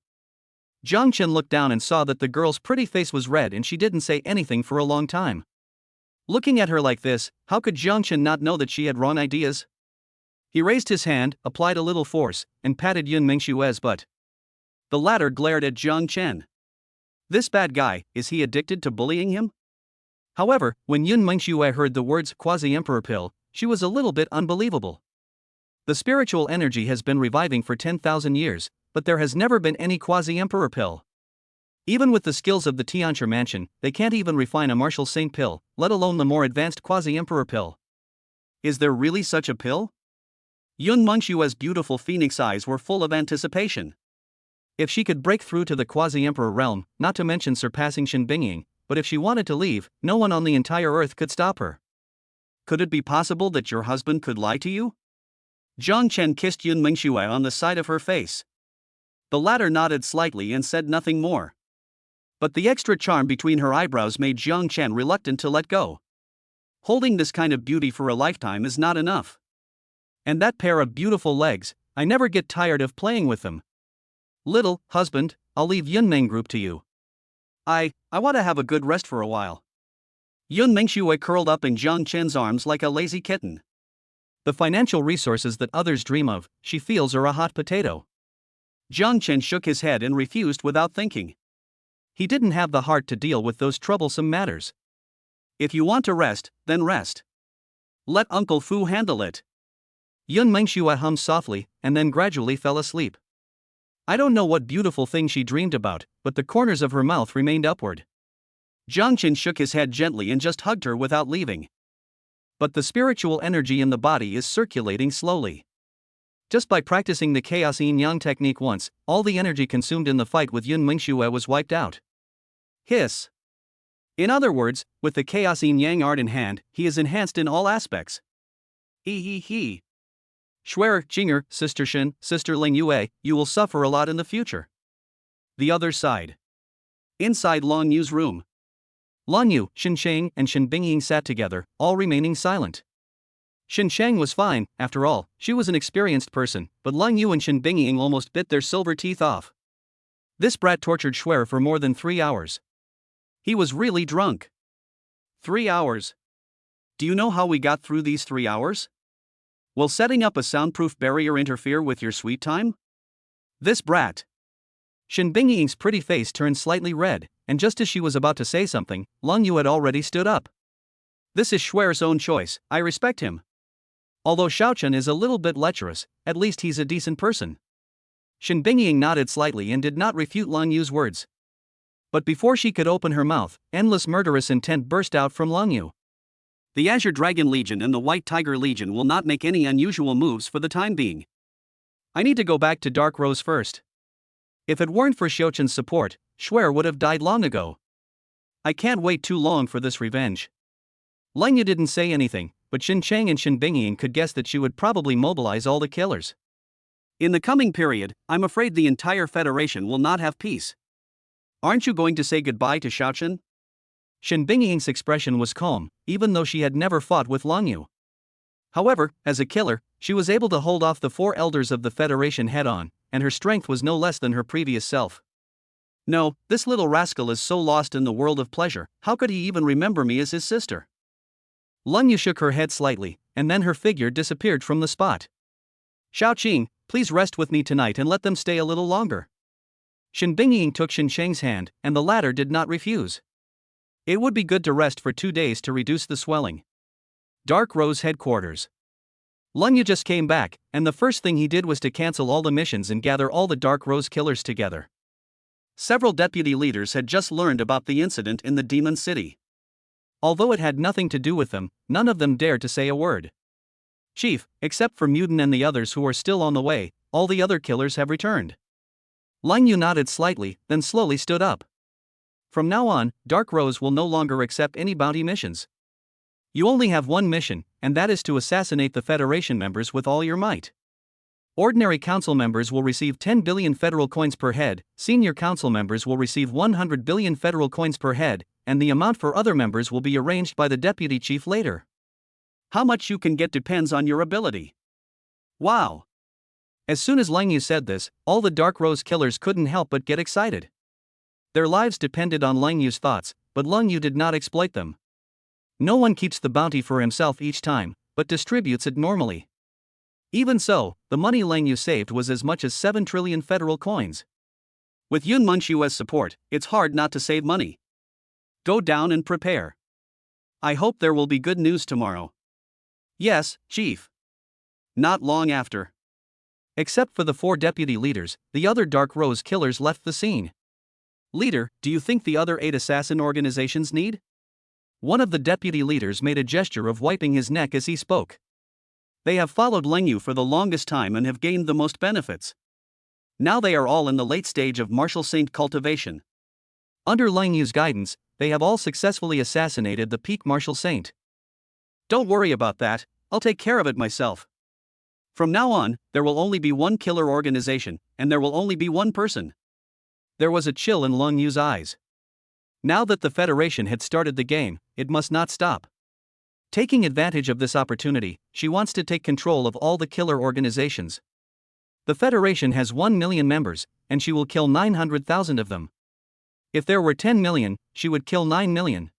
Jiang Chen looked down and saw that the girl's pretty face was red and she didn't say anything for a long time. Looking at her like this, how could Jiang Chen not know that she had wrong ideas? He raised his hand, applied a little force, and patted Yun Mingxue's butt. The latter glared at Jiang Chen. This bad guy, is he addicted to bullying him? However, when Yun Mengxue heard the words quasi-emperor pill, she was a little bit unbelievable. The spiritual energy has been reviving for 10,000 years, but there has never been any quasi-emperor pill. Even with the skills of the Tianchi mansion, they can't even refine a martial saint pill, let alone the more advanced quasi-emperor pill. Is there really such a pill? Yun Mengshue's beautiful phoenix eyes were full of anticipation. If she could break through to the quasi-emperor realm, not to mention surpassing Shen Bingying, but if she wanted to leave, no one on the entire earth could stop her. Could it be possible that your husband could lie to you? Zhang Chen kissed Yun Mengxue on the side of her face. The latter nodded slightly and said nothing more. But the extra charm between her eyebrows made Zhang Chen reluctant to let go. Holding this kind of beauty for a lifetime is not enough. And that pair of beautiful legs, I never get tired of playing with them. Little husband, I'll leave Yun Meng Group to you. I want to have a good rest for a while. Yun Mengxue curled up in Zhang Chen's arms like a lazy kitten. The financial resources that others dream of, she feels are a hot potato. Zhang Chen shook his head and refused without thinking. He didn't have the heart to deal with those troublesome matters. If you want to rest, then rest. Let Uncle Fu handle it. Yun Mengxue hummed softly, and then gradually fell asleep. I don't know what beautiful thing she dreamed about, but the corners of her mouth remained upward. Zhang Chen shook his head gently and just hugged her without leaving. But the spiritual energy in the body is circulating slowly. Just by practicing the chaos yin-yang technique once, all the energy consumed in the fight with Yun Mengxue was wiped out. Hiss. In other words, with the chaos yin-yang art in hand, he is enhanced in all aspects. He. Schwerer, Jinger, Sister Shen, Sister Ling Yue, you will suffer a lot in the future. The other side. Inside Long Yu's room. Lan Yu, Shen Shang, and Shen Bingying sat together, all remaining silent. Shen Shang was fine, after all, she was an experienced person, but Lan Yu and Shen Bingying almost bit their silver teeth off. This brat tortured Schwerer for more than 3 hours. He was really drunk. 3 hours. Do you know how we got through these 3 hours? Will setting up a soundproof barrier interfere with your sweet time? This brat. Shen Bingying's pretty face turned slightly red, and just as she was about to say something, Lan Yu had already stood up. This is Schwerer's own choice, I respect him. Although Xiaochen is a little bit lecherous, at least he's a decent person. Shen Bingying nodded slightly and did not refute Lan Yu's words. But before she could open her mouth, endless murderous intent burst out from Lan Yu. The Azure Dragon Legion and the White Tiger Legion will not make any unusual moves for the time being. I need to go back to Dark Rose first. If it weren't for Xiaochen's support, Schwerer would have died long ago. I can't wait too long for this revenge. Lan Yu didn't say anything, but Shen Chang and Shen Bingying could guess that she would probably mobilize all the killers. In the coming period, I'm afraid the entire Federation will not have peace. Aren't you going to say goodbye to Xiaochen? Shen Bingying's expression was calm, even though she had never fought with Lan Yu. However, as a killer, she was able to hold off the 4 elders of the Federation head-on, and her strength was no less than her previous self. No, this little rascal is so lost in the world of pleasure, how could he even remember me as his sister? Lan Yu shook her head slightly, and then her figure disappeared from the spot. Xiaoqing, please rest with me tonight and let them stay a little longer. Shen Bingying took Shen Shang's hand, and the latter did not refuse. It would be good to rest for 2 days to reduce the swelling. Dark Rose headquarters. Lan Yu just came back, and the first thing he did was to cancel all the missions and gather all the Dark Rose killers together. Several deputy leaders had just learned about the incident in the Demon City. Although it had nothing to do with them, none of them dared to say a word. Chief, except for Mutin and the others who are still on the way, all the other killers have returned. Lan Yu nodded slightly, then slowly stood up. From now on, Dark Rose will no longer accept any bounty missions. You only have one mission, and that is to assassinate the Federation members with all your might. Ordinary council members will receive 10 billion federal coins per head, senior council members will receive 100 billion federal coins per head, and the amount for other members will be arranged by the deputy chief later. How much you can get depends on your ability. Wow! As soon as Lan Yu said this, all the Dark Rose killers couldn't help but get excited. Their lives depended on Lan Yu's thoughts, but Lan Yu did not exploit them. No one keeps the bounty for himself each time, but distributes it normally. Even so, the money Lan Yu saved was as much as 7 trillion federal coins. With Yun Mengxue's support, it's hard not to save money. Go down and prepare. I hope there will be good news tomorrow. Yes, Chief. Not long after. Except for the 4 deputy leaders, the other Dark Rose killers left the scene. Leader, do you think the other 8 assassin organizations need? One of the deputy leaders made a gesture of wiping his neck as he spoke. They have followed Leng Yu for the longest time and have gained the most benefits. Now they are all in the late stage of martial saint cultivation. Under Leng Yu's guidance, they have all successfully assassinated the peak martial saint. Don't worry about that, I'll take care of it myself. From now on, there will only be one killer organization, and there will only be one person. There was a chill in Leng Yu's eyes. Now that the Federation had started the game, it must not stop. Taking advantage of this opportunity, she wants to take control of all the killer organizations. The Federation has 1 million members, and she will kill 900,000 of them. If there were 10 million, she would kill 9 million.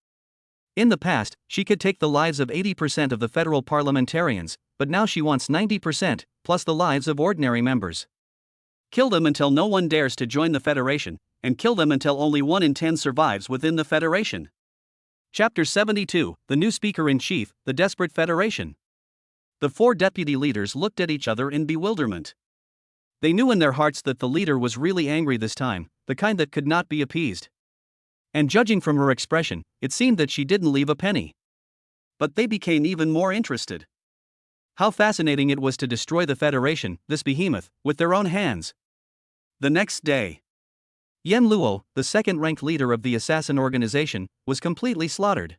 In the past, she could take the lives of 80% of the federal parliamentarians, but now she wants 90%, plus the lives of ordinary members. Kill them until no one dares to join the Federation, and kill them until only 1 in 10 survives within the Federation. Chapter 72, The New Speaker-in-Chief, The Desperate Federation. The 4 deputy leaders looked at each other in bewilderment. They knew in their hearts that the leader was really angry this time, the kind that could not be appeased. And judging from her expression, it seemed that she didn't leave a penny. But they became even more interested. How fascinating it was to destroy the Federation, this behemoth, with their own hands. The next day, Yen Luo, the second-ranked leader of the assassin organization, was completely slaughtered.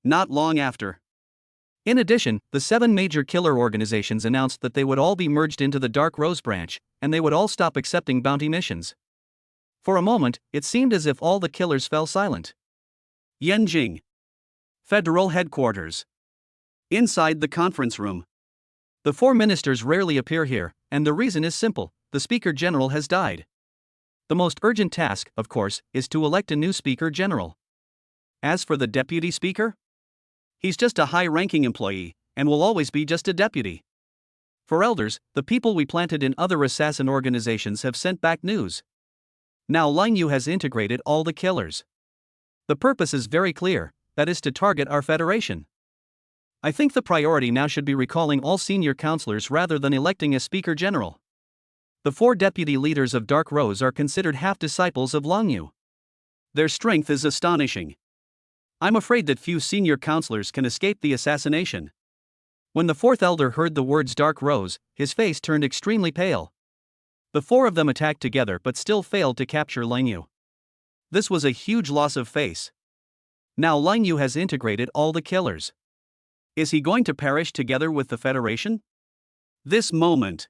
Not long after. In addition, the 7 major killer organizations announced that they would all be merged into the Dark Rose branch, and they would all stop accepting bounty missions. For a moment, it seemed as if all the killers fell silent. Yanjing. Federal Headquarters. Inside the conference room. The 4 ministers rarely appear here, and the reason is simple: the Speaker General has died. The most urgent task, of course, is to elect a new Speaker General. As for the Deputy Speaker? He's just a high-ranking employee, and will always be just a deputy. For elders, the people we planted in other assassin organizations have sent back news. Now Leng Yu has integrated all the killers. The purpose is very clear, that is to target our Federation. I think the priority now should be recalling all senior counselors rather than electing a Speaker General. The 4 deputy leaders of Dark Rose are considered half-disciples of Leng Yu. Their strength is astonishing. I'm afraid that few senior counselors can escape the assassination. When the 4th elder heard the words Dark Rose, his face turned extremely pale. The 4 of them attacked together but still failed to capture Leng Yu. This was a huge loss of face. Now Leng Yu has integrated all the killers. Is he going to perish together with the Federation? This moment.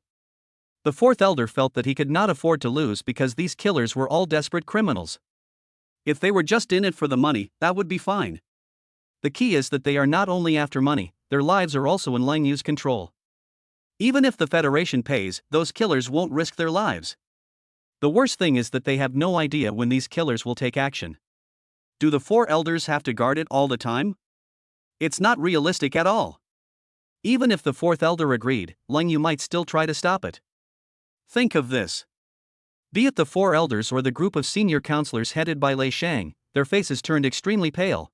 The 4th elder felt that he could not afford to lose because these killers were all desperate criminals. If they were just in it for the money, that would be fine. The key is that they are not only after money, their lives are also in Leng Yu's control. Even if the Federation pays, those killers won't risk their lives. The worst thing is that they have no idea when these killers will take action. Do the 4 elders have to guard it all the time? It's not realistic at all. Even if the 4th elder agreed, Leng Yu might still try to stop it. Think of this. Be it the 4 elders or the group of senior counselors headed by Lei Shang, their faces turned extremely pale.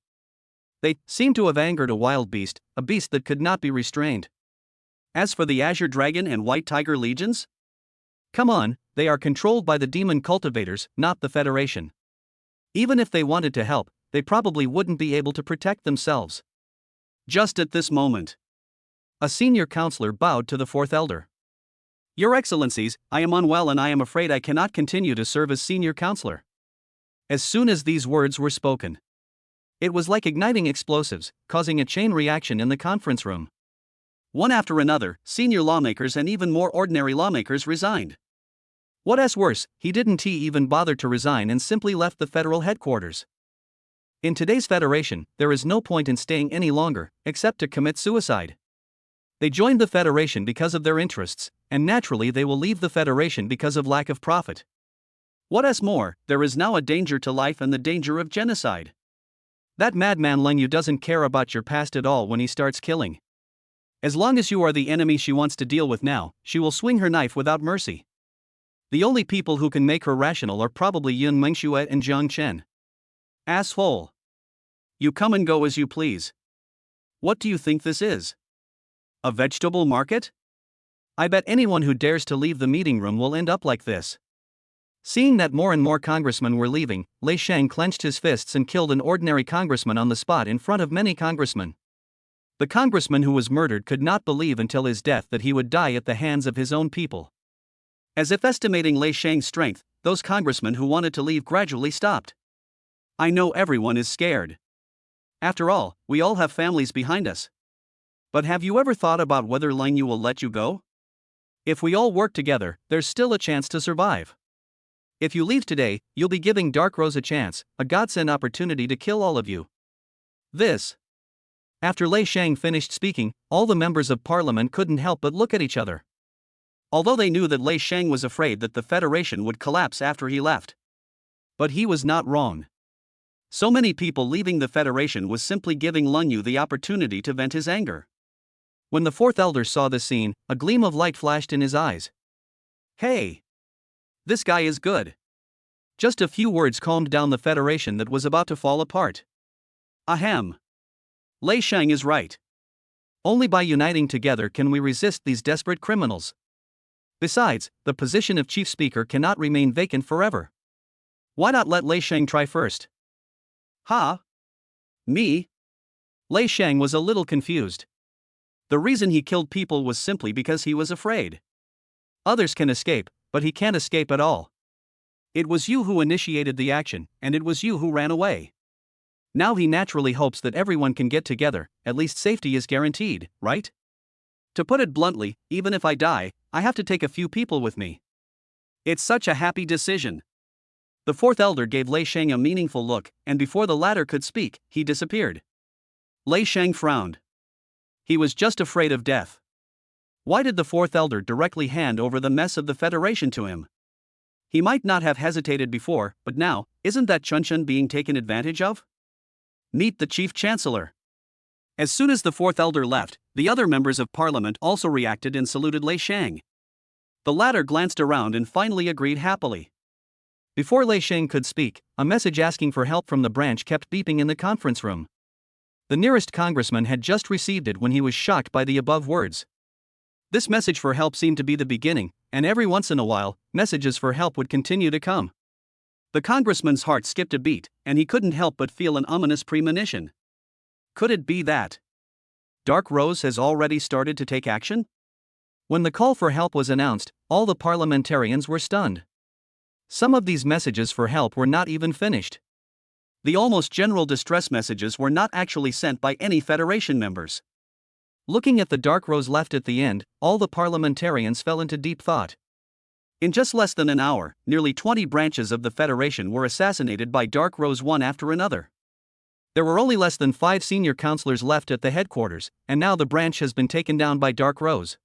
They seemed to have angered a wild beast, a beast that could not be restrained. As for the Azure Dragon and White Tiger Legions? Come on, they are controlled by the demon cultivators, not the Federation. Even if they wanted to help, they probably wouldn't be able to protect themselves. Just at this moment, a senior counselor bowed to the 4th elder. Your Excellencies, I am unwell and I am afraid I cannot continue to serve as senior counselor. As soon as these words were spoken, it was like igniting explosives, causing a chain reaction in the conference room. One after another, senior lawmakers and even more ordinary lawmakers resigned. What's worse, he didn't even bother to resign and simply left the federal headquarters. In today's Federation, there is no point in staying any longer, except to commit suicide. They joined the Federation because of their interests, and naturally they will leave the Federation because of lack of profit. What's more, there is now a danger to life and the danger of genocide. That madman Leng Yu doesn't care about your past at all when he starts killing. As long as you are the enemy she wants to deal with now, she will swing her knife without mercy. The only people who can make her rational are probably Yun Mengxue and Jiang Chen. Asshole. You come and go as you please. What do you think this is? A vegetable market? I bet anyone who dares to leave the meeting room will end up like this. Seeing that more and more congressmen were leaving, Lei Shang clenched his fists and killed an ordinary congressman on the spot in front of many congressmen. The congressman who was murdered could not believe until his death that he would die at the hands of his own people. As if estimating Lei Shang's strength, those congressmen who wanted to leave gradually stopped. I know everyone is scared. After all, we all have families behind us. But have you ever thought about whether Lang Yu will let you go? If we all work together, there's still a chance to survive. If you leave today, you'll be giving Dark Rose a chance, a godsend opportunity to kill all of you. This. After Lei Shang finished speaking, all the members of parliament couldn't help but look at each other. Although they knew that Lei Shang was afraid that the Federation would collapse after he left. But he was not wrong. So many people leaving the Federation was simply giving Lang Yu the opportunity to vent his anger. When the fourth elder saw this scene, a gleam of light flashed in his eyes. Hey! This guy is good. Just a few words calmed down the Federation that was about to fall apart. Ahem. Lei Shang is right. Only by uniting together can we resist these desperate criminals. Besides, the position of chief speaker cannot remain vacant forever. Why not let Lei Shang try first? Ha? Me? Lei Shang was a little confused. The reason he killed people was simply because he was afraid. Others can escape, but he can't escape at all. It was you who initiated the action, and it was you who ran away. Now he naturally hopes that everyone can get together, at least safety is guaranteed, right? To put it bluntly, even if I die, I have to take a few people with me. It's such a happy decision. The fourth elder gave Lei Shang a meaningful look, and before the latter could speak, he disappeared. Lei Shang frowned. He was just afraid of death. Why did the fourth elder directly hand over the mess of the Federation to him? He might not have hesitated before, but now, isn't that Chuncheon being taken advantage of? Meet the Chief Chancellor. As soon as the fourth elder left, the other members of parliament also reacted and saluted Lei Shang. The latter glanced around and finally agreed happily. Before Lei Shang could speak, a message asking for help from the branch kept beeping in the conference room. The nearest congressman had just received it when he was shocked by the above words. This message for help seemed to be the beginning, and every once in a while, messages for help would continue to come. The congressman's heart skipped a beat, and he couldn't help but feel an ominous premonition. Could it be that Dark Rose has already started to take action? When the call for help was announced, all the parliamentarians were stunned. Some of these messages for help were not even finished. The almost general distress messages were not actually sent by any Federation members. Looking at the Dark Rose left at the end, all the parliamentarians fell into deep thought. In just less than an hour, nearly 20 branches of the Federation were assassinated by Dark Rose one after another. There were only less than 5 senior councillors left at the headquarters, and now the branch has been taken down by Dark Rose.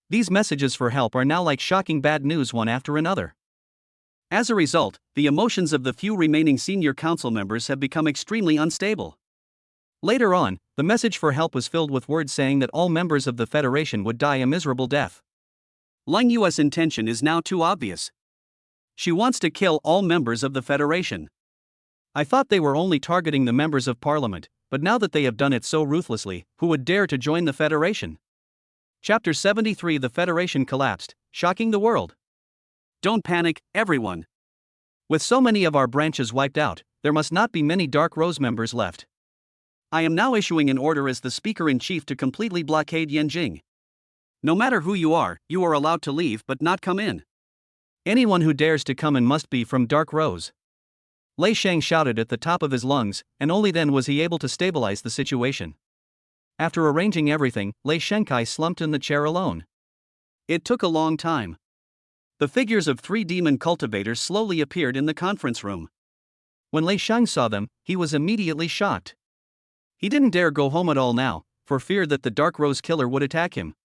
These messages for help are now like shocking bad news one after another. As a result, the emotions of the few remaining senior council members have become extremely unstable. Later on, the message for help was filled with words saying that all members of the Federation would die a miserable death. Lang Yu's intention is now too obvious. She wants to kill all members of the Federation. I thought they were only targeting the members of Parliament, but now that they have done it so ruthlessly, who would dare to join the Federation? Chapter 73. The Federation collapsed, shocking the world. Don't panic, everyone. With so many of our branches wiped out, there must not be many Dark Rose members left. I am now issuing an order as the Speaker-in-Chief to completely blockade Yanjing. No matter who you are allowed to leave but not come in. Anyone who dares to come in must be from Dark Rose. Lei Shang shouted at the top of his lungs, and only then was he able to stabilize the situation. After arranging everything, Lei Shengkai slumped in the chair alone. It took a long time. The figures of 3 demon cultivators slowly appeared in the conference room. When Lei Shang saw them, he was immediately shocked. He didn't dare go home at all now, for fear that the Dark Rose killer would attack him.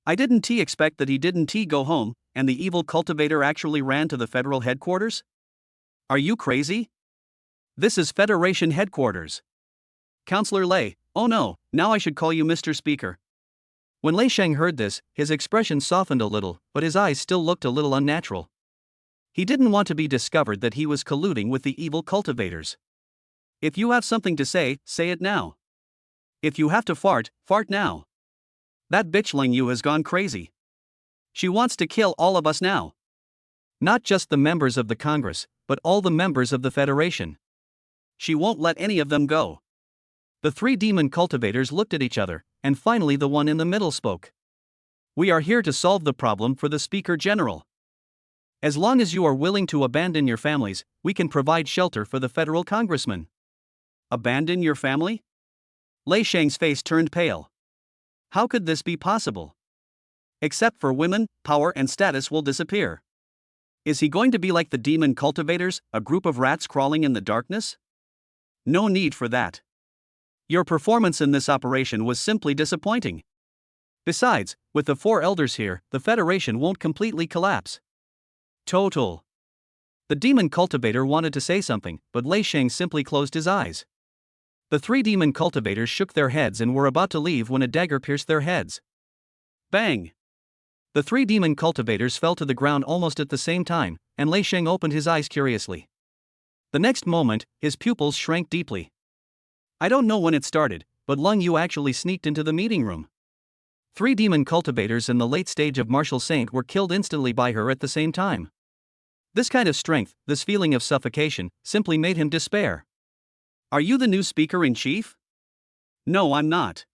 I didn't expect that he didn't go home, and the evil cultivator actually ran to the federal headquarters? Are you crazy? This is Federation headquarters. Councillor Lei, oh no, now I should call you Mr. Speaker. When Lei Shang heard this, his expression softened a little, but his eyes still looked a little unnatural. He didn't want to be discovered that he was colluding with the evil cultivators. If you have something to say it now. If you have to fart, fart now. That bitch Ling Yu has gone crazy. She wants to kill all of us now. Not just the members of the Congress, but all the members of the Federation. She won't let any of them go. The three demon cultivators looked at each other, and finally the one in the middle spoke. We are here to solve the problem for the Speaker General. As long as you are willing to abandon your families, we can provide shelter for the federal congressman. Abandon your family? Lei Shang's face turned pale. How could this be possible? Except for women, power and status will disappear. Is he going to be like the demon cultivators, a group of rats crawling in the darkness? No need for that. Your performance in this operation was simply disappointing. Besides, with the four elders here, the Federation won't completely collapse. Total. The demon cultivator wanted to say something, but Lei Shang simply closed his eyes. The three demon cultivators shook their heads and were about to leave when a dagger pierced their heads. Bang! The three demon cultivators fell to the ground almost at the same time, and Lei Shang opened his eyes curiously. The next moment, his pupils shrank deeply. I don't know when it started, but Lung Yu actually sneaked into the meeting room. Three demon cultivators in the late stage of Martial Saint were killed instantly by her at the same time. This kind of strength, this feeling of suffocation, simply made him despair. Are you the new Speaker-in-Chief? No, I'm not.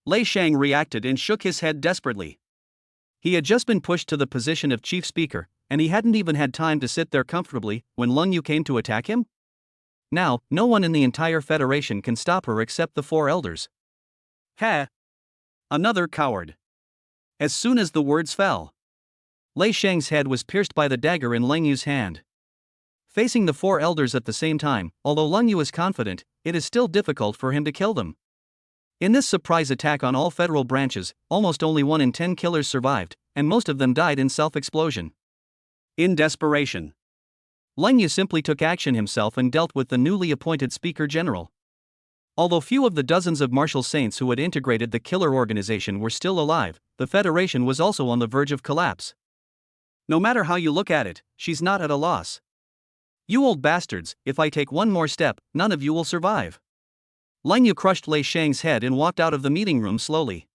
Lei Shang reacted and shook his head desperately. He had just been pushed to the position of Chief Speaker, and he hadn't even had time to sit there comfortably when Lung Yu came to attack him? Now, no one in the entire Federation can stop her except the four elders. Ha! Another coward. As soon as the words fell, Lei Shang's head was pierced by the dagger in Lung Yu's hand. Facing the four elders at the same time, although Lung Yu is confident, it is still difficult for him to kill them. In this surprise attack on all federal branches, almost only 1 in 10 killers survived, and most of them died in self-explosion. In desperation, Lung Yu simply took action himself and dealt with the newly appointed Speaker General. Although few of the dozens of martial saints who had integrated the killer organization were still alive, the Federation was also on the verge of collapse. No matter how you look at it, she's not at a loss. You old bastards, if I take one more step, none of you will survive. Lung Yu crushed Lei Shang's head and walked out of the meeting room slowly.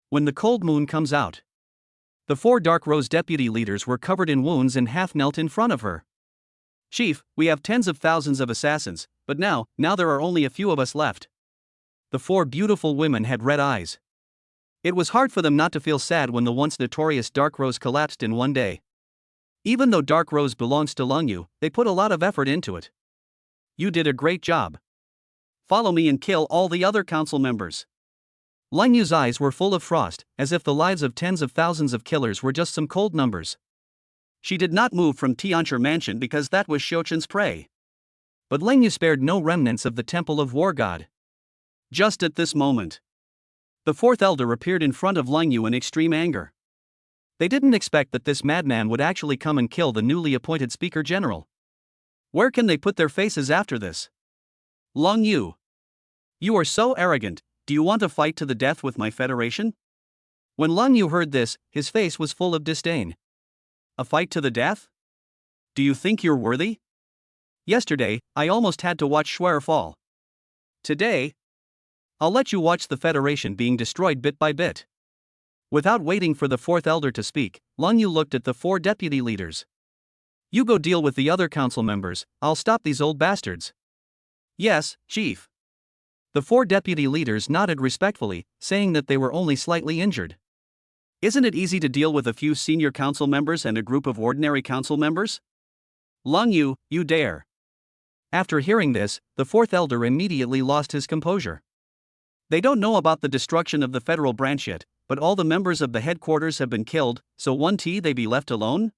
When the cold moon comes out, the four Dark Rose deputy leaders were covered in wounds and half knelt in front of her. Chief, we have tens of thousands of assassins, but now there are only a few of us left. The four beautiful women had red eyes. It was hard for them not to feel sad when the once notorious Dark Rose collapsed in one day. Even though Dark Rose belongs to Lung Yu, they put a lot of effort into it. You did a great job. Follow me and kill all the other council members. Lung Yu's eyes were full of frost, as if the lives of tens of thousands of killers were just some cold numbers. She did not move from Tianchi Mansion because that was Xiuchen's prey. But Lung Yu spared no remnants of the Temple of War God. Just at this moment, the fourth elder appeared in front of Lung Yu in extreme anger. They didn't expect that this madman would actually come and kill the newly appointed Speaker General. Where can they put their faces after this? Lung Yu, you are so arrogant. Do you want to fight to the death with my Federation? When Lung Yu heard this, his face was full of disdain. A fight to the death? Do you think you're worthy? Yesterday, I almost had to watch Schwer fall. Today, I'll let you watch the Federation being destroyed bit by bit. Without waiting for the fourth elder to speak, Lung Yu looked at the four deputy leaders. You go deal with the other council members, I'll stop these old bastards. Yes, Chief. The four deputy leaders nodded respectfully, saying that they were only slightly injured. Isn't it easy to deal with a few senior council members and a group of ordinary council members? Lung Yu, you dare. After hearing this, the fourth elder immediately lost his composure. They don't know about the destruction of the federal branch yet, but all the members of the headquarters have been killed, so they be left alone?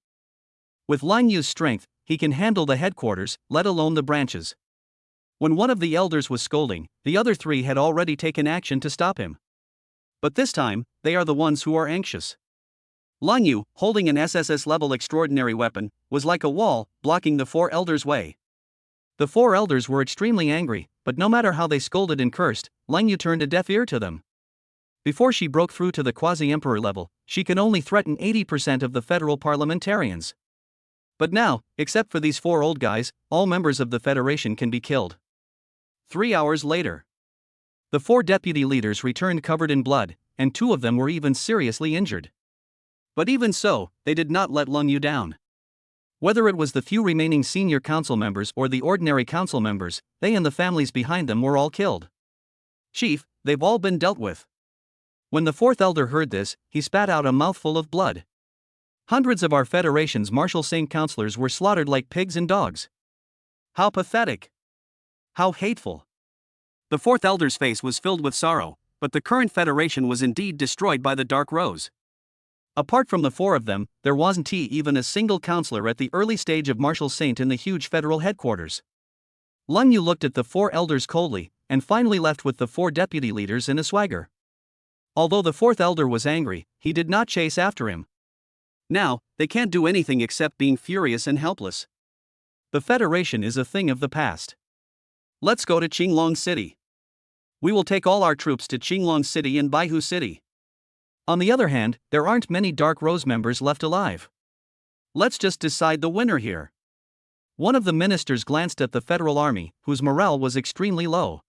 With Lung Yu's strength, he can handle the headquarters, let alone the branches. When one of the elders was scolding, the other three had already taken action to stop him. But this time, they are the ones who are anxious. Lung Yu, holding an SSS-level extraordinary weapon, was like a wall, blocking the four elders' way. The four elders were extremely angry, but no matter how they scolded and cursed, Lung Yu turned a deaf ear to them. Before she broke through to the quasi-emperor level, she can only threaten 80% of the federal parliamentarians. But now, except for these four old guys, all members of the Federation can be killed. 3 hours later, the 4 deputy leaders returned covered in blood, and 2 of them were even seriously injured. But even so, they did not let Lung Yu down. Whether it was the few remaining senior council members or the ordinary council members, they and the families behind them were all killed. Chief, they've all been dealt with. When the 4th elder heard this, he spat out a mouthful of blood. Hundreds of our Federation's Marshal Saint councilors were slaughtered like pigs and dogs. How pathetic. How hateful. The 4th elder's face was filled with sorrow, but the current Federation was indeed destroyed by the Dark Rose. Apart from the 4 of them, there wasn't even a single councillor at the early stage of Marshal Saint in the huge federal headquarters. Lung Yu looked at the 4 elders coldly, and finally left with the 4 deputy leaders in a swagger. Although the 4th elder was angry, he did not chase after him. Now, they can't do anything except being furious and helpless. The Federation is a thing of the past. Let's go to Qinglong City. We will take all our troops to Qinglong City and Baihu City. On the other hand, there aren't many Dark Rose members left alive. Let's just decide the winner here. One of the ministers glanced at the federal army, whose morale was extremely low.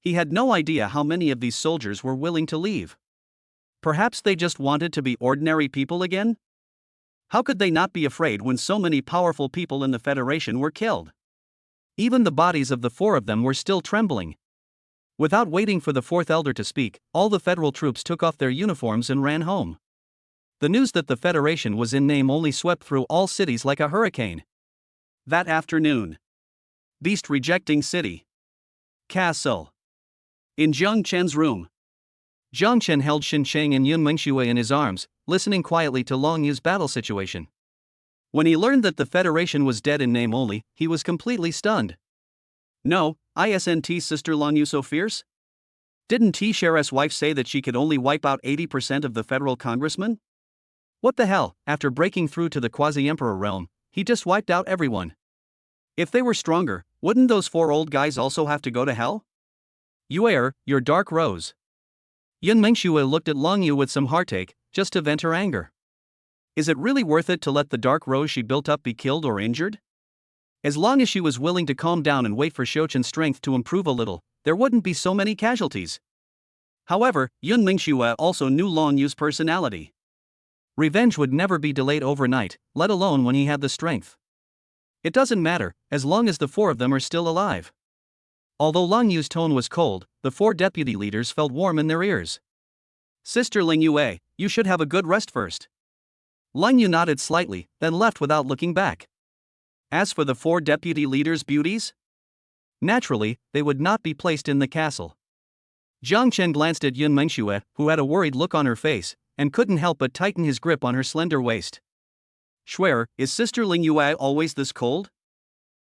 He had no idea how many of these soldiers were willing to leave. Perhaps they just wanted to be ordinary people again? How could they not be afraid when so many powerful people in the Federation were killed? Even the bodies of the 4 of them were still trembling. Without waiting for the 4th elder to speak, all the federal troops took off their uniforms and ran home. The news that the Federation was in name only swept through all cities like a hurricane. That afternoon. Beast rejecting city. Castle. In Jiang Chen's room. Jiang Chen held Xin Cheng and Yun Mengshui in his arms, listening quietly to Long Yu's battle situation. When he learned that the Federation was dead in name only, he was completely stunned. No, isn't Sister Long Yu so fierce? Didn't T-Sheriff's wife say that she could only wipe out 80% of the federal congressmen? What the hell, after breaking through to the quasi-emperor realm, he just wiped out everyone. If they were stronger, wouldn't those 4 old guys also have to go to hell? Yuer, your Dark Rose. Yun Mengshui looked at Long Yu with some heartache, just to vent her anger. Is it really worth it to let the Dark Rose she built up be killed or injured? As long as she was willing to calm down and wait for Shouchen's strength to improve a little, there wouldn't be so many casualties. However, Yun Mengshui also knew Long Yu's personality. Revenge would never be delayed overnight, let alone when he had the strength. It doesn't matter, as long as the 4 of them are still alive. Although Long Yu's tone was cold, the 4 deputy leaders felt warm in their ears. Sister Ling Yue, you should have a good rest first. Lung Yu nodded slightly, then left without looking back. As for the 4 deputy leaders' beauties? Naturally, they would not be placed in the castle. Jiang Chen glanced at Yun Mengshui, who had a worried look on her face, and couldn't help but tighten his grip on her slender waist. Schwer, is Sister Ling Yue always this cold?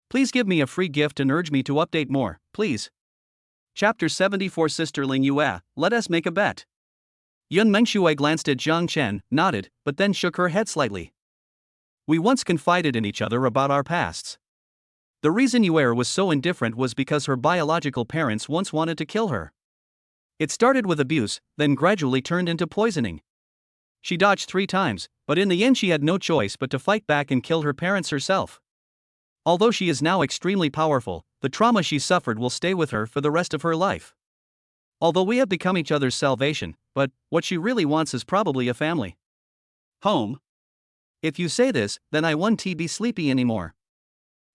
Please give me a free gift and urge me to update more, please. Chapter 74 Sister Ling Yue, let us make a bet. Yun Mengshui glanced at Jiang Chen, nodded, but then shook her head slightly. We once confided in each other about our pasts. The reason Yuer was so indifferent was because her biological parents once wanted to kill her. It started with abuse, then gradually turned into poisoning. She dodged 3 times, but in the end she had no choice but to fight back and kill her parents herself. Although she is now extremely powerful, the trauma she suffered will stay with her for the rest of her life. Although we have become each other's salvation, but what she really wants is probably a family. Home. If you say this, then I won't be sleepy anymore.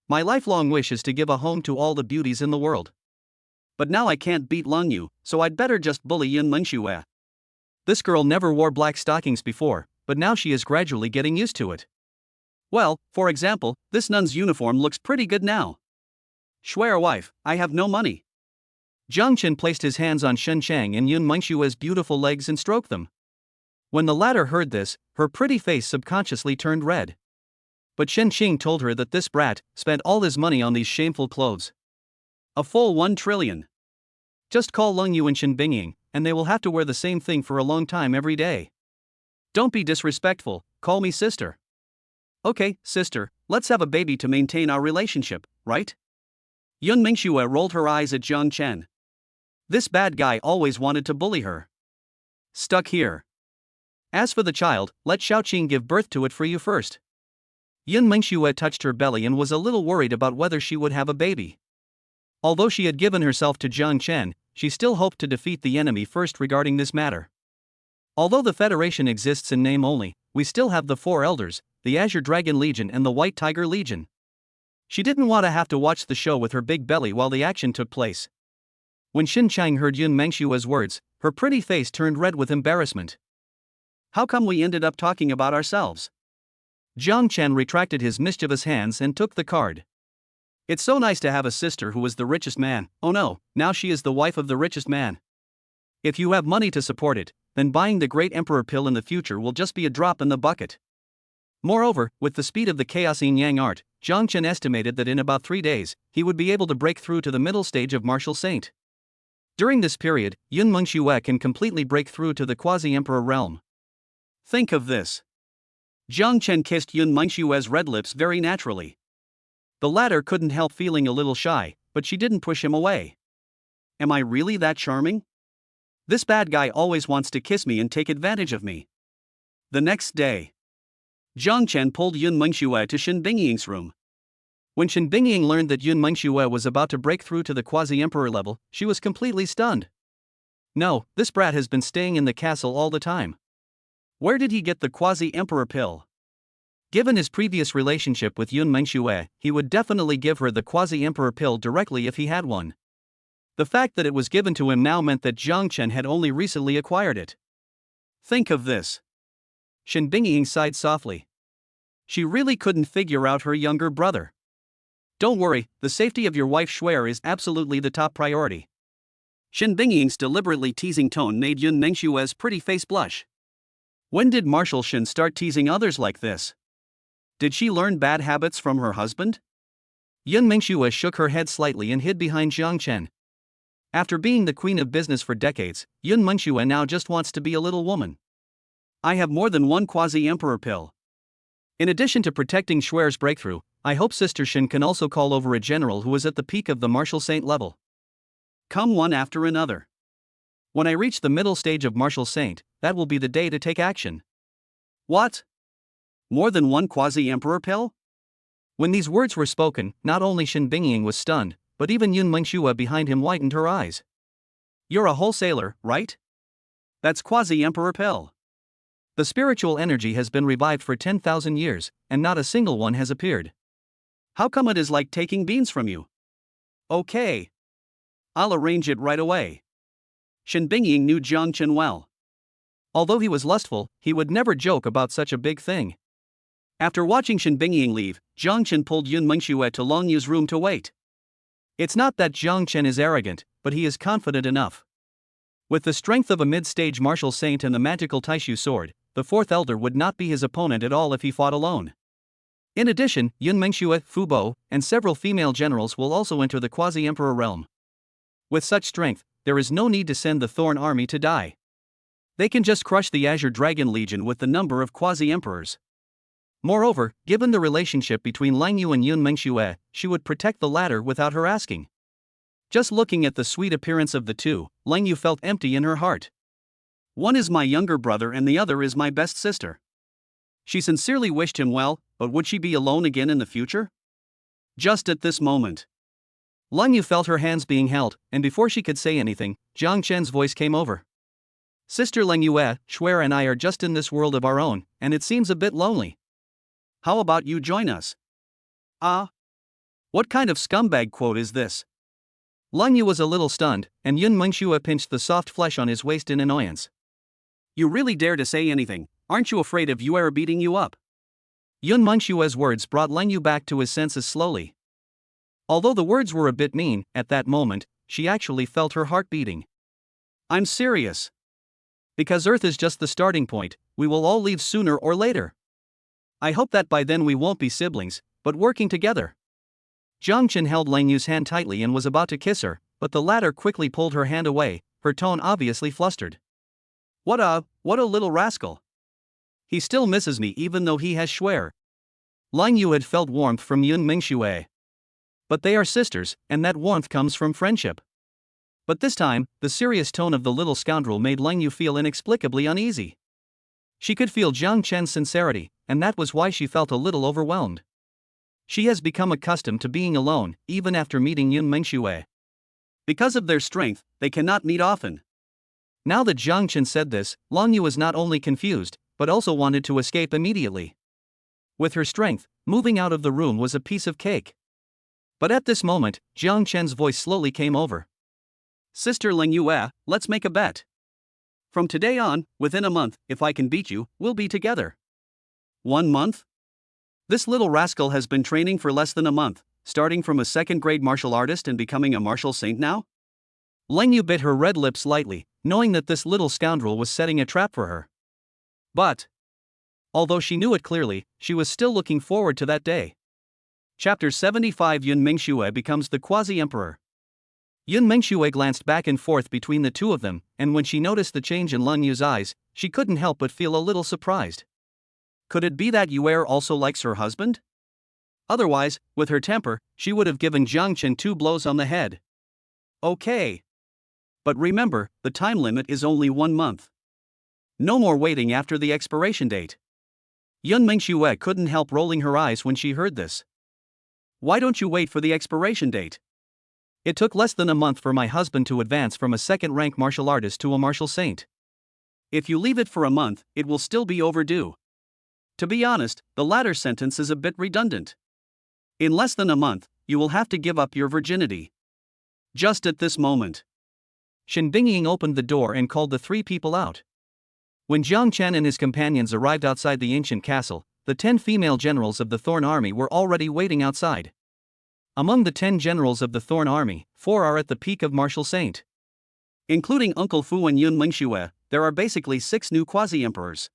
My lifelong wish is to give a home to all the beauties in the world. But now I can't beat Long Yu, so I'd better just bully Yun Mengshui. This girl never wore black stockings before, but now she is gradually getting used to it. Well, for example, this nun's uniform looks pretty good now. Schwer wife, I have no money. Jiang Chen placed his hands on Shen Chang and Yun Mengshui's beautiful legs and stroked them. When the latter heard this, her pretty face subconsciously turned red. But Shen Qing told her that this brat spent all his money on these shameful clothes. A full 1 trillion. Just call Lung Yu and Shen Bingying, and they will have to wear the same thing for a long time every day. Don't be disrespectful, call me sister. Okay, sister, let's have a baby to maintain our relationship, right? Yun Mengshui rolled her eyes at Jiang Chen. This bad guy always wanted to bully her. Stuck here. As for the child, let Xiaoqing give birth to it for you first. Yun Mengshui touched her belly and was a little worried about whether she would have a baby. Although she had given herself to Jiang Chen, she still hoped to defeat the enemy first regarding this matter. Although the Federation exists in name only, we still have the Four Elders, the Azure Dragon Legion and the White Tiger Legion. She didn't want to have to watch the show with her big belly while the action took place. When Xin Chang heard Yun Mengshua's words, her pretty face turned red with embarrassment. How come we ended up talking about ourselves? Jiang Chen retracted his mischievous hands and took the card. It's so nice to have a sister who was the richest man. Oh no, now she is the wife of the richest man. If you have money to support it, then buying the Great Emperor pill in the future will just be a drop in the bucket. Moreover, with the speed of the Chaos Yin Yang art, Jiang Chen estimated that in about 3 days, he would be able to break through to the middle stage of Martial Saint. During this period, Yun Mengxue can completely break through to the quasi-emperor realm. Think of this. Jiang Chen kissed Yun Mengshue's red lips very naturally. The latter couldn't help feeling a little shy, but she didn't push him away. Am I really that charming? This bad guy always wants to kiss me and take advantage of me. The next day, Jiang Chen pulled Yun Mengxue to Shen Bingying's room. When Shen Bingying learned that Yun Mengxue was about to break through to the quasi-emperor level, she was completely stunned. No, this brat has been staying in the castle all the time. Where did he get the quasi-emperor pill? Given his previous relationship with Yun Mengxue, he would definitely give her the quasi-emperor pill directly if he had one. The fact that it was given to him now meant that Jiang Chen had only recently acquired it. Think of this. Shen Bingying sighed softly. She really couldn't figure out her younger brother. Don't worry, the safety of your wife Xuer is absolutely the top priority. Shen Bingying's deliberately teasing tone made Yun Mengshue's pretty face blush. When did Marshal Shen start teasing others like this? Did she learn bad habits from her husband? Yun Mengxue shook her head slightly and hid behind Jiang Chen. After being the queen of business for decades, Yun Mengxue now just wants to be a little woman. I have more than one quasi-emperor pill. In addition to protecting Xuer's breakthrough, I hope Sister Shen can also call over a general who is at the peak of the Martial Saint level. Come one after another. When I reach the middle stage of Martial Saint, that will be the day to take action. What? More than one quasi-emperor pill? When these words were spoken, not only Shen Bingying was stunned, but even Yun Mengxue behind him widened her eyes. You're a wholesaler, right? That's quasi-emperor pill. The spiritual energy has been revived for 10,000 years, and not a single one has appeared. How come it is like taking beans from you? Okay. I'll arrange it right away. Shen Bingying knew Jiang Chen well. Although he was lustful, he would never joke about such a big thing. After watching Shen Bingying leave, Jiang Chen pulled Yun Mengxue to Long Yu's room to wait. It's not that Jiang Chen is arrogant, but he is confident enough. With the strength of a mid-stage martial saint and the magical Taishu sword, the fourth elder would not be his opponent at all if he fought alone. In addition, Yun Mengxue, Fu Bo, and several female generals will also enter the quasi-emperor realm. With such strength, there is no need to send the Thorn army to die. They can just crush the Azure Dragon Legion with the number of quasi-emperors. Moreover, given the relationship between Lang Yu and Yun Mengxue, she would protect the latter without her asking. Just looking at the sweet appearance of the two, Lang Yu felt empty in her heart. One is my younger brother and the other is my best sister. She sincerely wished him well, but would she be alone again in the future? Just at this moment, Lang Yu felt her hands being held, and before she could say anything, Jiang Chen's voice came over. Sister Lang Yue, Xuer and I are just in this world of our own, and it seems a bit lonely. How about you join us? Ah? What kind of scumbag quote is this? Lang Yu was a little stunned, and Yun Mengxue pinched the soft flesh on his waist in annoyance. You really dare to say anything, aren't you afraid of Yuer beating you up? Yun Mengshue's words brought Lang Yu back to his senses slowly. Although the words were a bit mean, at that moment, she actually felt her heart beating. I'm serious. Because Earth is just the starting point, we will all leave sooner or later. I hope that by then we won't be siblings, but working together. Jiang Chen held Lang Yu's hand tightly and was about to kiss her, but the latter quickly pulled her hand away, her tone obviously flustered. What a little rascal. He still misses me even though he has Xuer. Lang Yu had felt warmth from Yun Mengxue. But they are sisters, and that warmth comes from friendship. But this time, the serious tone of the little scoundrel made Lang Yu feel inexplicably uneasy. She could feel Jiang Chen's sincerity, and that was why she felt a little overwhelmed. She has become accustomed to being alone, even after meeting Yun Mengxue. Because of their strength, they cannot meet often. Now that Jiang Chen said this, Long Yu was not only confused, but also wanted to escape immediately. With her strength, moving out of the room was a piece of cake. But at this moment, Jiang Chen's voice slowly came over. Sister Ling Yue, let's make a bet. From today on, within a month, if I can beat you, we'll be together. 1 month? This little rascal has been training for less than a month, starting from a second-grade martial artist and becoming a martial saint now? Ling Yu bit her red lips lightly, knowing that this little scoundrel was setting a trap for her. But, although she knew it clearly, she was still looking forward to that day. Chapter 75 Yun Mingxue becomes the quasi-emperor. Yun Mingxue glanced back and forth between the two of them, and when she noticed the change in Ling Yu's eyes, she couldn't help but feel a little surprised. Could it be that Yue also likes her husband? Otherwise, with her temper, she would have given Jiang Chen 2 blows on the head. Okay. But remember, the time limit is only 1 month. No more waiting after the expiration date. Yun Mingxue couldn't help rolling her eyes when she heard this. Why don't you wait for the expiration date? It took less than a month for my husband to advance from a second-rank martial artist to a martial saint. If you leave it for a month, it will still be overdue. To be honest, the latter sentence is a bit redundant. In less than a month, you will have to give up your virginity. Just at this moment. Shen Bingying opened the door and called the 3 people out. When Jiang Chen and his companions arrived outside the ancient castle, the 10 female generals of the Thorn Army were already waiting outside. Among the 10 generals of the Thorn Army, 4 are at the peak of martial saint. Including Uncle Fu and Yun Mingxue, there are basically 6 new quasi-emperors.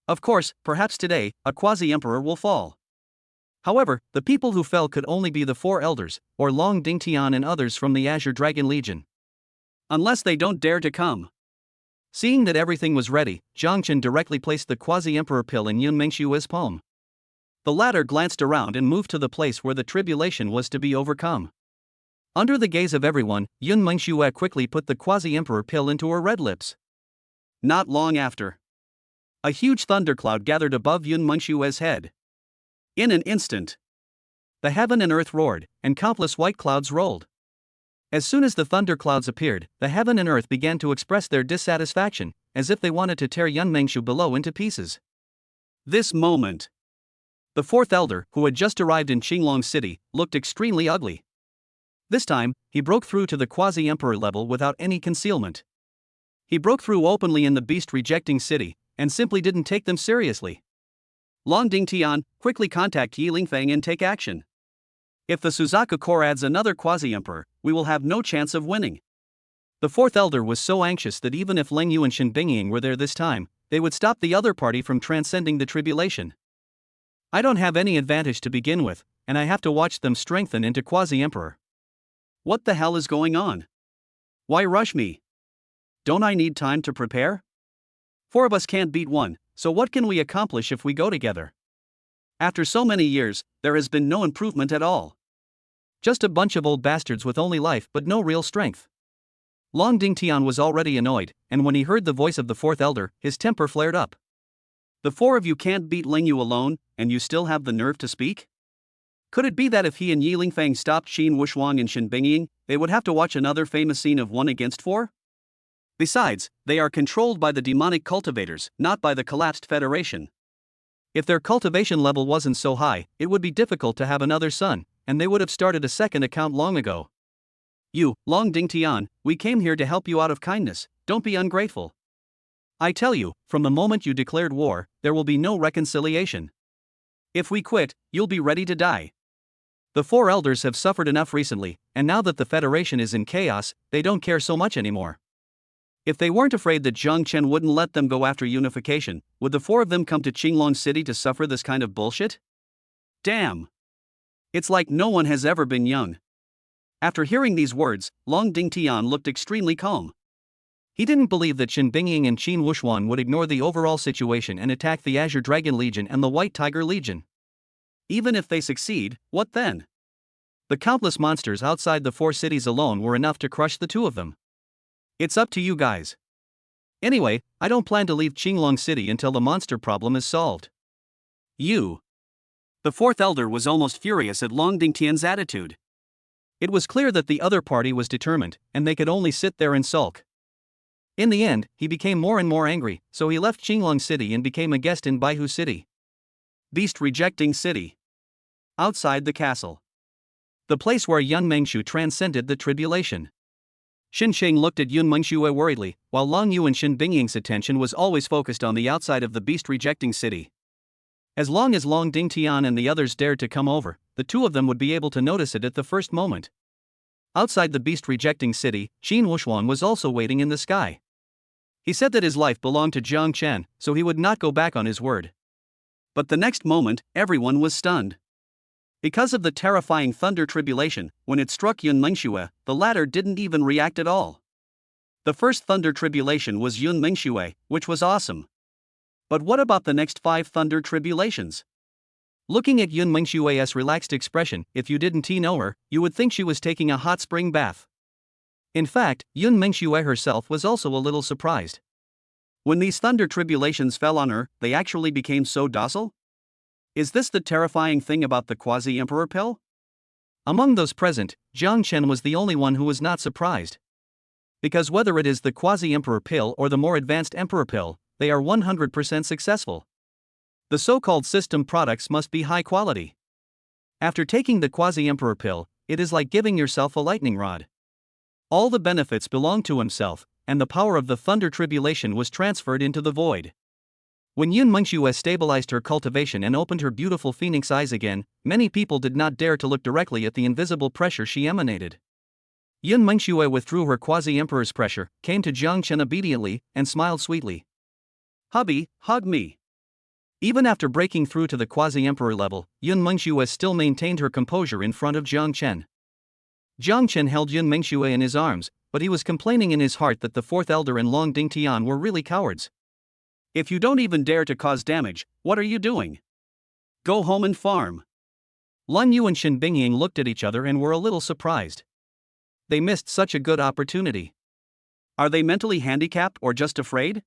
Of course, perhaps today, a quasi-emperor will fall. However, the people who fell could only be the 4 elders, or Long Dingtian and others from the Azure Dragon Legion. Unless they don't dare to come. Seeing that everything was ready, Jiang Chen directly placed the quasi-emperor pill in Yun Mingxue's palm. The latter glanced around and moved to the place where the tribulation was to be overcome. Under the gaze of everyone, Yun Mingxue quickly put the quasi-emperor pill into her red lips. Not long after, a huge thundercloud gathered above Yun Mingxue's head. In an instant, the heaven and earth roared, and countless white clouds rolled. As soon as the thunderclouds appeared, the heaven and earth began to express their dissatisfaction, as if they wanted to tear Yun Mingxue below into pieces. This moment, the 4th elder, who had just arrived in Qinglong City, looked extremely ugly. This time, he broke through to the quasi-emperor level without any concealment. He broke through openly in the beast-rejecting city, and simply didn't take them seriously. Long Dingtian, quickly contact Yi Lingfeng and take action. If the Suzaku Corps adds another quasi-emperor, we will have no chance of winning. The 4th elder was so anxious that even if Ling Yu and Shen Bingying were there this time, they would stop the other party from transcending the tribulation. I don't have any advantage to begin with, and I have to watch them strengthen into quasi-emperor. What the hell is going on? Why rush me? Don't I need time to prepare? 4 of us can't beat 1, so what can we accomplish if we go together? After so many years, there has been no improvement at all. Just a bunch of old bastards with only life but no real strength. Long Dingtian was already annoyed, and when he heard the voice of the 4th elder, his temper flared up. The 4 of you can't beat Ling Yu alone, and you still have the nerve to speak? Could it be that if he and Yi Lingfeng stopped Qin Wuxuang and Shen Bingying, they would have to watch another famous scene of 1 against 4? Besides, they are controlled by the demonic cultivators, not by the collapsed Federation. If their cultivation level wasn't so high, it would be difficult to have another son, and they would have started a second account long ago. You, Long Dingtian, we came here to help you out of kindness, don't be ungrateful. I tell you, from the moment you declared war, there will be no reconciliation. If we quit, you'll be ready to die. The 4 elders have suffered enough recently, and now that the Federation is in chaos, they don't care so much anymore. If they weren't afraid that Jiang Chen wouldn't let them go after unification, would the 4 of them come to Qinglong City to suffer this kind of bullshit? Damn. It's like no one has ever been young. After hearing these words, Long Dingtian looked extremely calm. He didn't believe that Shen Bingying and Qin Wuxuan would ignore the overall situation and attack the Azure Dragon Legion and the White Tiger Legion. Even if they succeed, what then? The countless monsters outside the 4 cities alone were enough to crush the 2 of them. It's up to you guys. Anyway, I don't plan to leave Qinglong City until the monster problem is solved. You. The 4th elder was almost furious at Long Dingtian's attitude. It was clear that the other party was determined, and they could only sit there and sulk. In the end, he became more and more angry, so he left Qinglong City and became a guest in Baihu City. Beast rejecting city. Outside the castle. The place where Yun Mengshu transcended the tribulation. Xin Sheng looked at Yun Mengxue worriedly, while Long Yu and Xin Bingying's attention was always focused on the outside of the beast rejecting city. As long as Long Dingtian and the others dared to come over, the two of them would be able to notice it at the first moment. Outside the beast rejecting city, Qin Wushuan was also waiting in the sky. He said that his life belonged to Jiang Chen, so he would not go back on his word. But the next moment, everyone was stunned. Because of the terrifying thunder tribulation, when it struck Yun Mengxue, the latter didn't even react at all. The first thunder tribulation was Yun Mengxue, which was awesome. But what about the next 5 thunder tribulations? Looking at Yun Mengshue's relaxed expression, if you didn't know her, you would think she was taking a hot spring bath. In fact, Yun Mengxue herself was also a little surprised. When these thunder tribulations fell on her, they actually became so docile? Is this the terrifying thing about the quasi-emperor pill? Among those present, Jiang Chen was the only one who was not surprised. Because whether it is the quasi-emperor pill or the more advanced emperor pill, they are 100% successful. The so-called system products must be high quality. After taking the quasi-emperor pill, it is like giving yourself a lightning rod. All the benefits belong to himself, and the power of the thunder tribulation was transferred into the void. When Yun Mengxue stabilized her cultivation and opened her beautiful phoenix eyes again, many people did not dare to look directly at the invisible pressure she emanated. Yun Mengxue withdrew her quasi-emperor's pressure, came to Jiang Chen obediently, and smiled sweetly. "Hubby, hug me." Even after breaking through to the quasi-emperor level, Yun Mengxue still maintained her composure in front of Jiang Chen. Jiang Chen held Yun Mengxue in his arms, but he was complaining in his heart that the fourth elder and Long Dingtian were really cowards. If you don't even dare to cause damage, what are you doing? Go home and farm. Lun Yu and Xin Bingying looked at each other and were a little surprised. They missed such a good opportunity. Are they mentally handicapped or just afraid?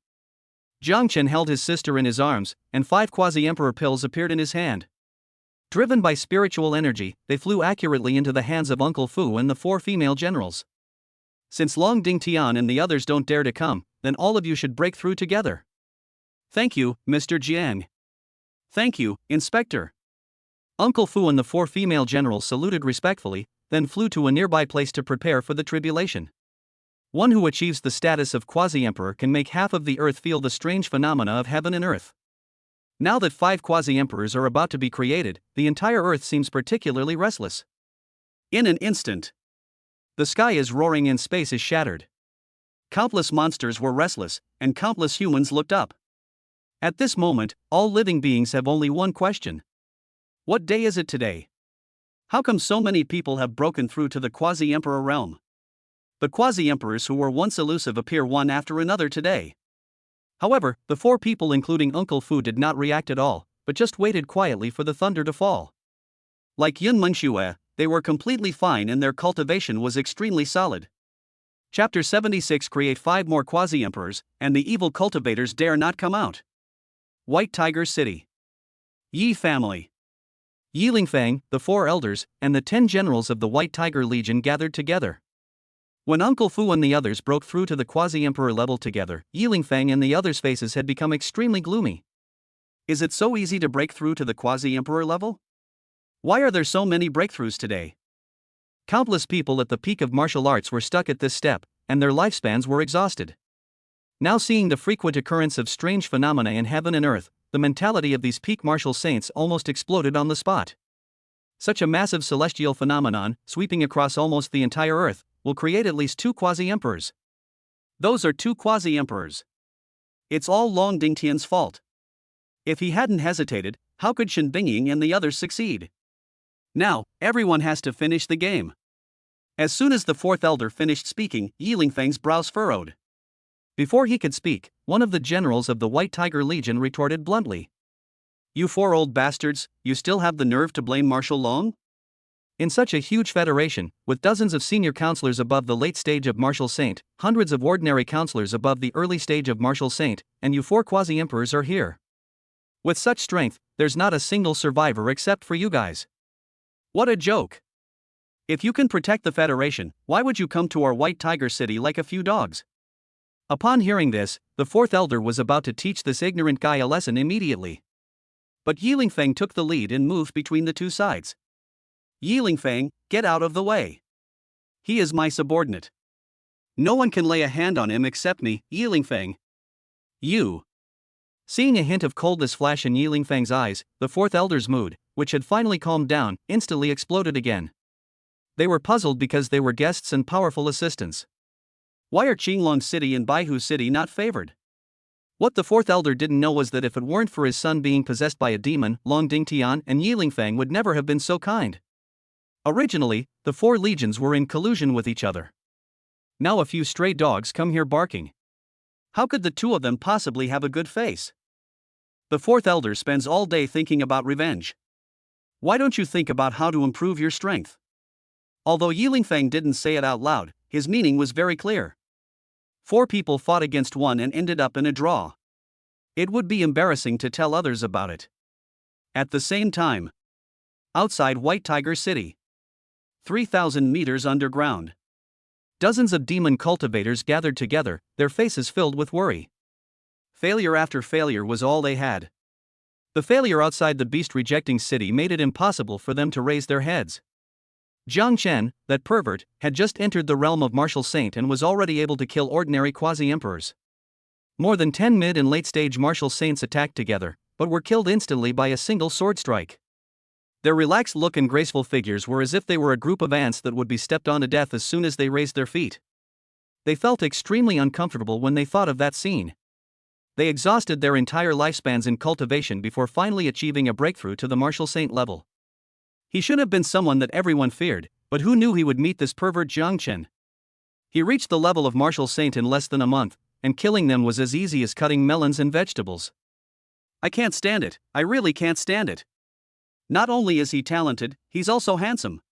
Jiang Chen held his sister in his arms, and 5 quasi-emperor pills appeared in his hand. Driven by spiritual energy, they flew accurately into the hands of Uncle Fu and the 4 female generals. Since Long Dingtian and the others don't dare to come, then all of you should break through together. Thank you, Mr. Jiang. Thank you, Inspector. Uncle Fu and the 4 female generals saluted respectfully, then flew to a nearby place to prepare for the tribulation. One who achieves the status of quasi-emperor can make half of the earth feel the strange phenomena of heaven and earth. Now that 5 quasi-emperors are about to be created, the entire earth seems particularly restless. In an instant, the sky is roaring and space is shattered. Countless monsters were restless, and countless humans looked up. At this moment, all living beings have only one question. What day is it today? How come so many people have broken through to the quasi-emperor realm? The quasi-emperors who were once elusive appear one after another today. However, the 4 people including Uncle Fu did not react at all, but just waited quietly for the thunder to fall. Like Yun Mengxue, they were completely fine and their cultivation was extremely solid. Chapter 76 Create 5 more quasi-emperors, and the evil cultivators dare not come out. White Tiger City. Yi family. Yi Lingfang, the 4 elders, and the 10 generals of the White Tiger Legion gathered together. When Uncle Fu and the others broke through to the quasi-emperor level together, Yi Lingfang and the others' faces had become extremely gloomy. Is it so easy to break through to the quasi-emperor level? Why are there so many breakthroughs today? Countless people at the peak of martial arts were stuck at this step, and their lifespans were exhausted. Now seeing the frequent occurrence of strange phenomena in heaven and earth, the mentality of these peak martial saints almost exploded on the spot. Such a massive celestial phenomenon, sweeping across almost the entire earth, will create at least 2 quasi-emperors. Those are 2 quasi-emperors. It's all Long Dingtian's fault. If he hadn't hesitated, how could Xin Bingying and the others succeed? Now, everyone has to finish the game. As soon as the 4th elder finished speaking, Yi Lingfang's brows furrowed. Before he could speak, one of the generals of the White Tiger Legion retorted bluntly. You 4 old bastards, you still have the nerve to blame Marshal Long? In such a huge federation, with dozens of senior counselors above the late stage of Martial Saint, hundreds of ordinary counselors above the early stage of Martial Saint, and you 4 quasi-emperors are here. With such strength, there's not a single survivor except for you guys. What a joke! If you can protect the Federation, why would you come to our white tiger city like a few dogs? Upon hearing this, the fourth elder was about to teach this ignorant guy a lesson immediately. But Yi Lingfeng took the lead and moved between the two sides. Yi Lingfeng, get out of the way. He is my subordinate. No one can lay a hand on him except me, Yi Lingfeng. You. Seeing a hint of coldness flash in Yi Lingfeng's eyes, the fourth elder's mood, which had finally calmed down, instantly exploded again. They were puzzled because they were guests and powerful assistants. Why are Qinglong City and Baihu City not favored? What the fourth elder didn't know was that if it weren't for his son being possessed by a demon, Long Dingtian and Yi Lingfeng would never have been so kind. Originally, the four legions were in collusion with each other. Now a few stray dogs come here barking. How could the two of them possibly have a good face? The fourth elder spends all day thinking about revenge. Why don't you think about how to improve your strength? Although Yi Lingfeng didn't say it out loud, his meaning was very clear. 4 people fought against 1 and ended up in a draw. It would be embarrassing to tell others about it. At the same time, outside White Tiger City, 3,000 meters underground, dozens of demon cultivators gathered together, their faces filled with worry. Failure after failure was all they had. The failure outside the beast-rejecting city made it impossible for them to raise their heads. Jiang Chen, that pervert, had just entered the realm of martial saint and was already able to kill ordinary quasi-emperors. More than 10 mid- and late-stage martial saints attacked together, but were killed instantly by a single sword strike. Their relaxed look and graceful figures were as if they were a group of ants that would be stepped on to death as soon as they raised their feet. They felt extremely uncomfortable when they thought of that scene. They exhausted their entire lifespans in cultivation before finally achieving a breakthrough to the martial saint level. He should have been someone that everyone feared, but who knew he would meet this pervert Jiang Chen? He reached the level of martial saint in less than a month, and killing them was as easy as cutting melons and vegetables. I can't stand it, I really can't stand it. Not only is he talented, he's also handsome.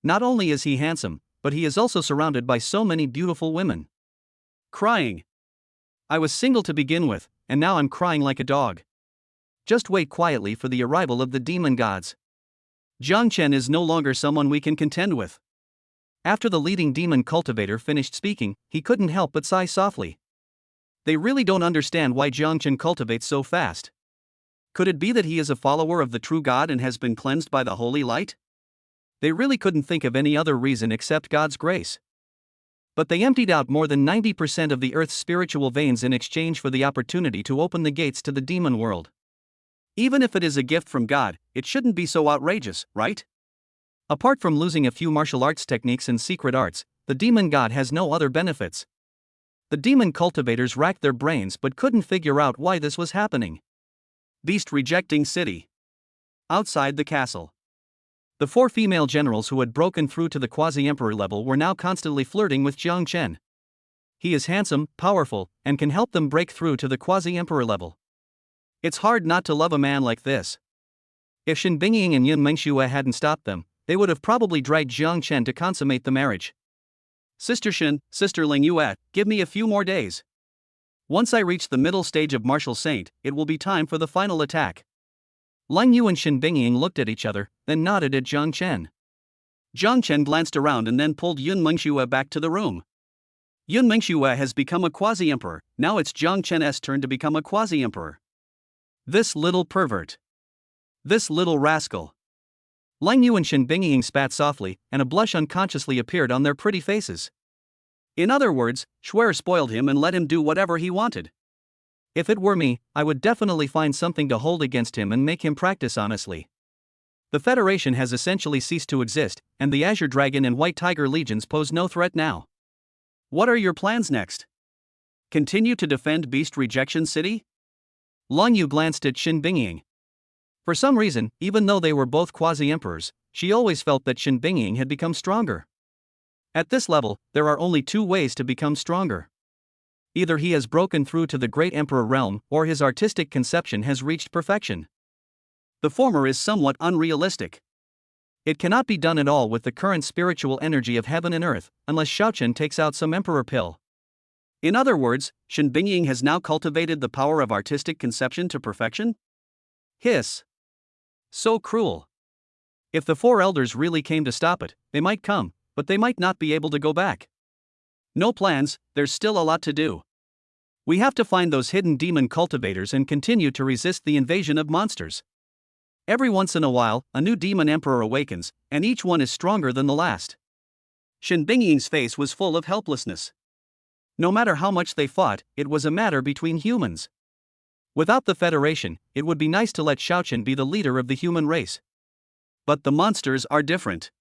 Not only is he handsome, but he is also surrounded by so many beautiful women. Crying. I was single to begin with, and now I'm crying like a dog. Just wait quietly for the arrival of the demon gods. Jiang Chen is no longer someone we can contend with. After the leading demon cultivator finished speaking, he couldn't help but sigh softly. They really don't understand why Jiang Chen cultivates so fast. Could it be that he is a follower of the true God and has been cleansed by the holy light? They really couldn't think of any other reason except God's grace. But they emptied out more than 90% of the earth's spiritual veins in exchange for the opportunity to open the gates to the demon world. Even if it is a gift from God, it shouldn't be so outrageous, right? Apart from losing a few martial arts techniques and secret arts, the demon god has no other benefits. The demon cultivators racked their brains but couldn't figure out why this was happening. Beast-rejecting city. Outside the castle, the 4 female generals who had broken through to the quasi-emperor level were now constantly flirting with Jiang Chen. He is handsome, powerful, and can help them break through to the quasi-emperor level. It's hard not to love a man like this. If Shen Bingying and Yun Mengxue hadn't stopped them, they would have probably dragged Jiang Chen to consummate the marriage. Sister Shen, Sister Ling Yue, give me a few more days. Once I reach the middle stage of martial saint, it will be time for the final attack. Lang Yu and Shen Bingying looked at each other, then nodded at Jiang Chen. Jiang Chen glanced around and then pulled Yun Mengxue back to the room. Yun Mengxue has become a quasi-emperor, now it's Jiang Chen's turn to become a quasi-emperor. This little pervert. This little rascal. Lang Yu and Shen Bingying spat softly, and a blush unconsciously appeared on their pretty faces. In other words, Schwer spoiled him and let him do whatever he wanted. If it were me, I would definitely find something to hold against him and make him practice honestly. The Federation has essentially ceased to exist, and the Azure Dragon and White Tiger legions pose no threat now. What are your plans next? Continue to defend Beast Rejection City? Lang Yu glanced at Shen Bingying. For some reason, even though they were both quasi-emperors, she always felt that Shen Bingying had become stronger. At this level, there are only 2 ways to become stronger. Either he has broken through to the great emperor realm, or his artistic conception has reached perfection. The former is somewhat unrealistic. It cannot be done at all with the current spiritual energy of heaven and earth, unless Shaochen takes out some emperor pill. In other words, Shen Bingying has now cultivated the power of artistic conception to perfection? Hiss. So cruel. If the four elders really came to stop it, they might come, but they might not be able to go back. No plans, there's still a lot to do. We have to find those hidden demon cultivators and continue to resist the invasion of monsters. Every once in a while, a new demon emperor awakens, and each one is stronger than the last. Shen Bingying's face was full of helplessness. No matter how much they fought, it was a matter between humans. Without the Federation, it would be nice to let Xiaochen be the leader of the human race. But the monsters are different.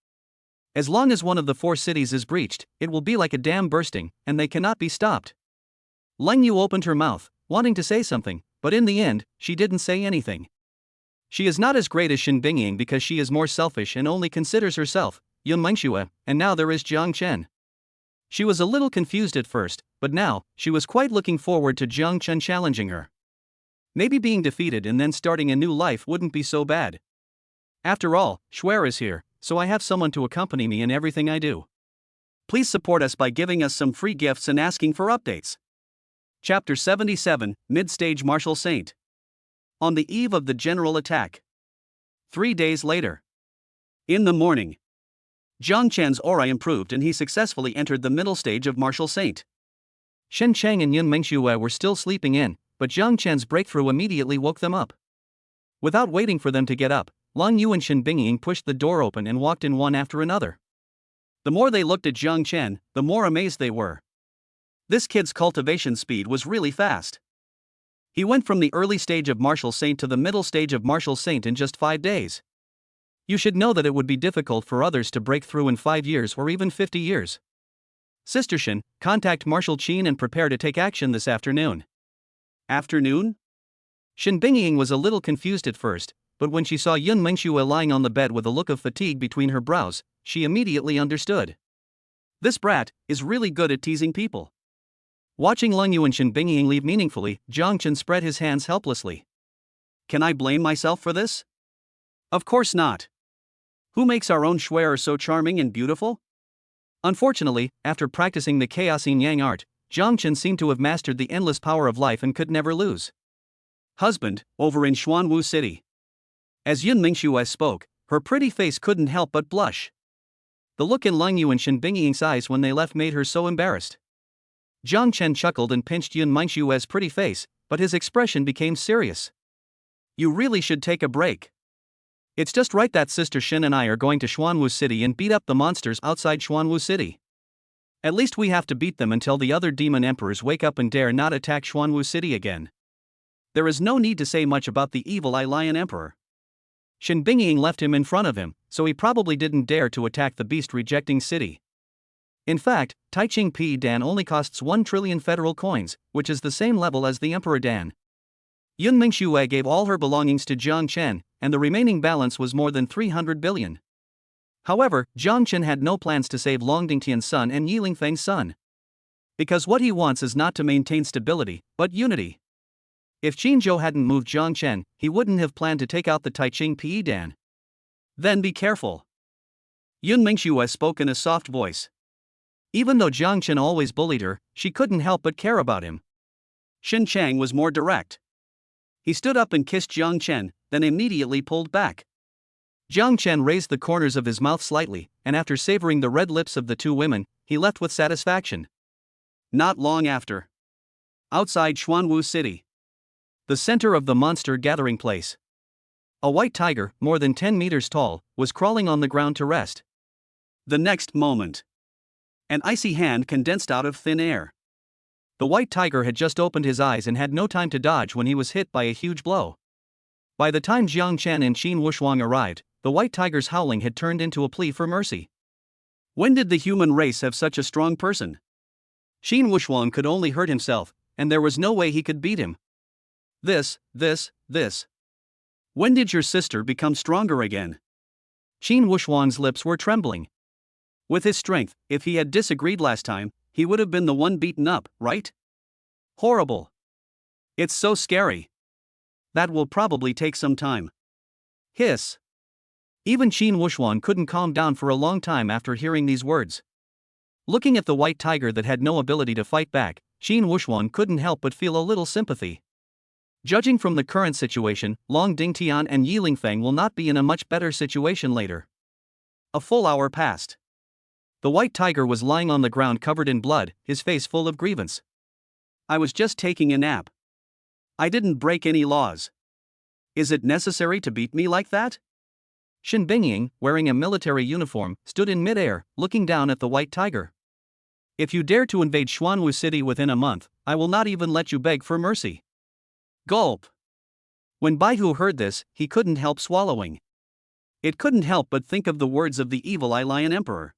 As long as one of the four cities is breached, it will be like a dam bursting, and they cannot be stopped. Lang Yu opened her mouth, wanting to say something, but in the end, she didn't say anything. She is not as great as Shen Bingying because she is more selfish and only considers herself, Yun Mengxue, and now there is Jiang Chen. She was a little confused at first, but now, she was quite looking forward to Jiang Chen challenging her. Maybe being defeated and then starting a new life wouldn't be so bad. After all, Schwer is here, so I have someone to accompany me in everything I do. Please support us by giving us some free gifts and asking for updates. Chapter 77, Mid-Stage Martial Saint. On the eve of the general attack. 3 days later. In the morning. Jiang Chen's aura improved and he successfully entered the middle stage of Martial Saint. Shen Chang and Yun Mengxue were still sleeping in, but Jiang Chen's breakthrough immediately woke them up. Without waiting for them to get up, Lang Yu and Shen Bingying pushed the door open and walked in one after another. The more they looked at Jiang Chen, the more amazed they were. This kid's cultivation speed was really fast. He went from the early stage of Martial Saint to the middle stage of Martial Saint in just 5 days. You should know that it would be difficult for others to break through in 5 years or even 50 years. Sister Shen, contact Marshal Qin and prepare to take action this afternoon. Afternoon? Shen Bingying was a little confused at first, but when she saw Yun Mengxue lying on the bed with a look of fatigue between her brows, she immediately understood. This brat is really good at teasing people. Watching Lang Yu and Shen Bingying leave meaningfully, Jiang Chen spread his hands helplessly. Can I blame myself for this? Of course not. Who makes our own Schwer so charming and beautiful? Unfortunately, after practicing the Chaos Yin Yang art, Jiang Chen seemed to have mastered the endless power of life and could never lose. Husband, over in Xuanwu City. As Yun Mengxue spoke, her pretty face couldn't help but blush. The look in Lang Yu and Shen Bingying's eyes when they left made her so embarrassed. Jiang Chen chuckled and pinched Yun Mengxue's pretty face, but his expression became serious. You really should take a break. It's just right that Sister Shen and I are going to Xuanwu City and beat up the monsters outside Xuanwu City. At least we have to beat them until the other demon emperors wake up and dare not attack Xuanwu City again. There is no need to say much about the evil Eye Lion Emperor. Shen Bingying left him in front of him, so he probably didn't dare to attack the beast-rejecting city. In fact, Taiching Pi Dan only costs 1 trillion federal coins, which is the same level as the Emperor Dan. Yun Mengxue gave all her belongings to Jiang Chen, and the remaining balance was more than 300 billion. However, Jiang Chen had no plans to save Long Dingtian's son and Yi Lingfeng's son. Because what he wants is not to maintain stability, but unity. If Qin Zhou hadn't moved Jiang Chen, he wouldn't have planned to take out the Taiching Pi Dan. Then be careful. Yun Mengxue spoke in a soft voice. Even though Jiang Chen always bullied her, she couldn't help but care about him. Shen Chang was more direct. He stood up and kissed Jiang Chen, then immediately pulled back. Jiang Chen raised the corners of his mouth slightly, and after savoring the red lips of the two women, he left with satisfaction. Not long after. Outside Xuanwu City. The center of the monster gathering place. A white tiger, more than 10 meters tall, was crawling on the ground to rest. The next moment. An icy hand condensed out of thin air. The white tiger had just opened his eyes and had no time to dodge when he was hit by a huge blow. By the time Jiang Chen and Qin Wushuang arrived, the white tiger's howling had turned into a plea for mercy. When did the human race have such a strong person? Qin Wushuang could only hurt himself, and there was no way he could beat him. This. When did your sister become stronger again? Qin Wushuang's lips were trembling. With his strength, if he had disagreed last time, he would have been the one beaten up, right? Horrible. It's so scary. That will probably take some time. Hiss. Even Qin Wushuang couldn't calm down for a long time after hearing these words. Looking at the white tiger that had no ability to fight back, Qin Wushuang couldn't help but feel a little sympathy. Judging from the current situation, Long Dingtian and Yi Lingfeng will not be in a much better situation later. A full hour passed. The white tiger was lying on the ground covered in blood, his face full of grievance. I was just taking a nap. I didn't break any laws. Is it necessary to beat me like that? Shen Bingying, wearing a military uniform, stood in midair, looking down at the white tiger. If you dare to invade Xuanwu City within a month, I will not even let you beg for mercy. Gulp. When Baihu heard this, he couldn't help swallowing. It couldn't help but think of the words of the evil eye lion emperor.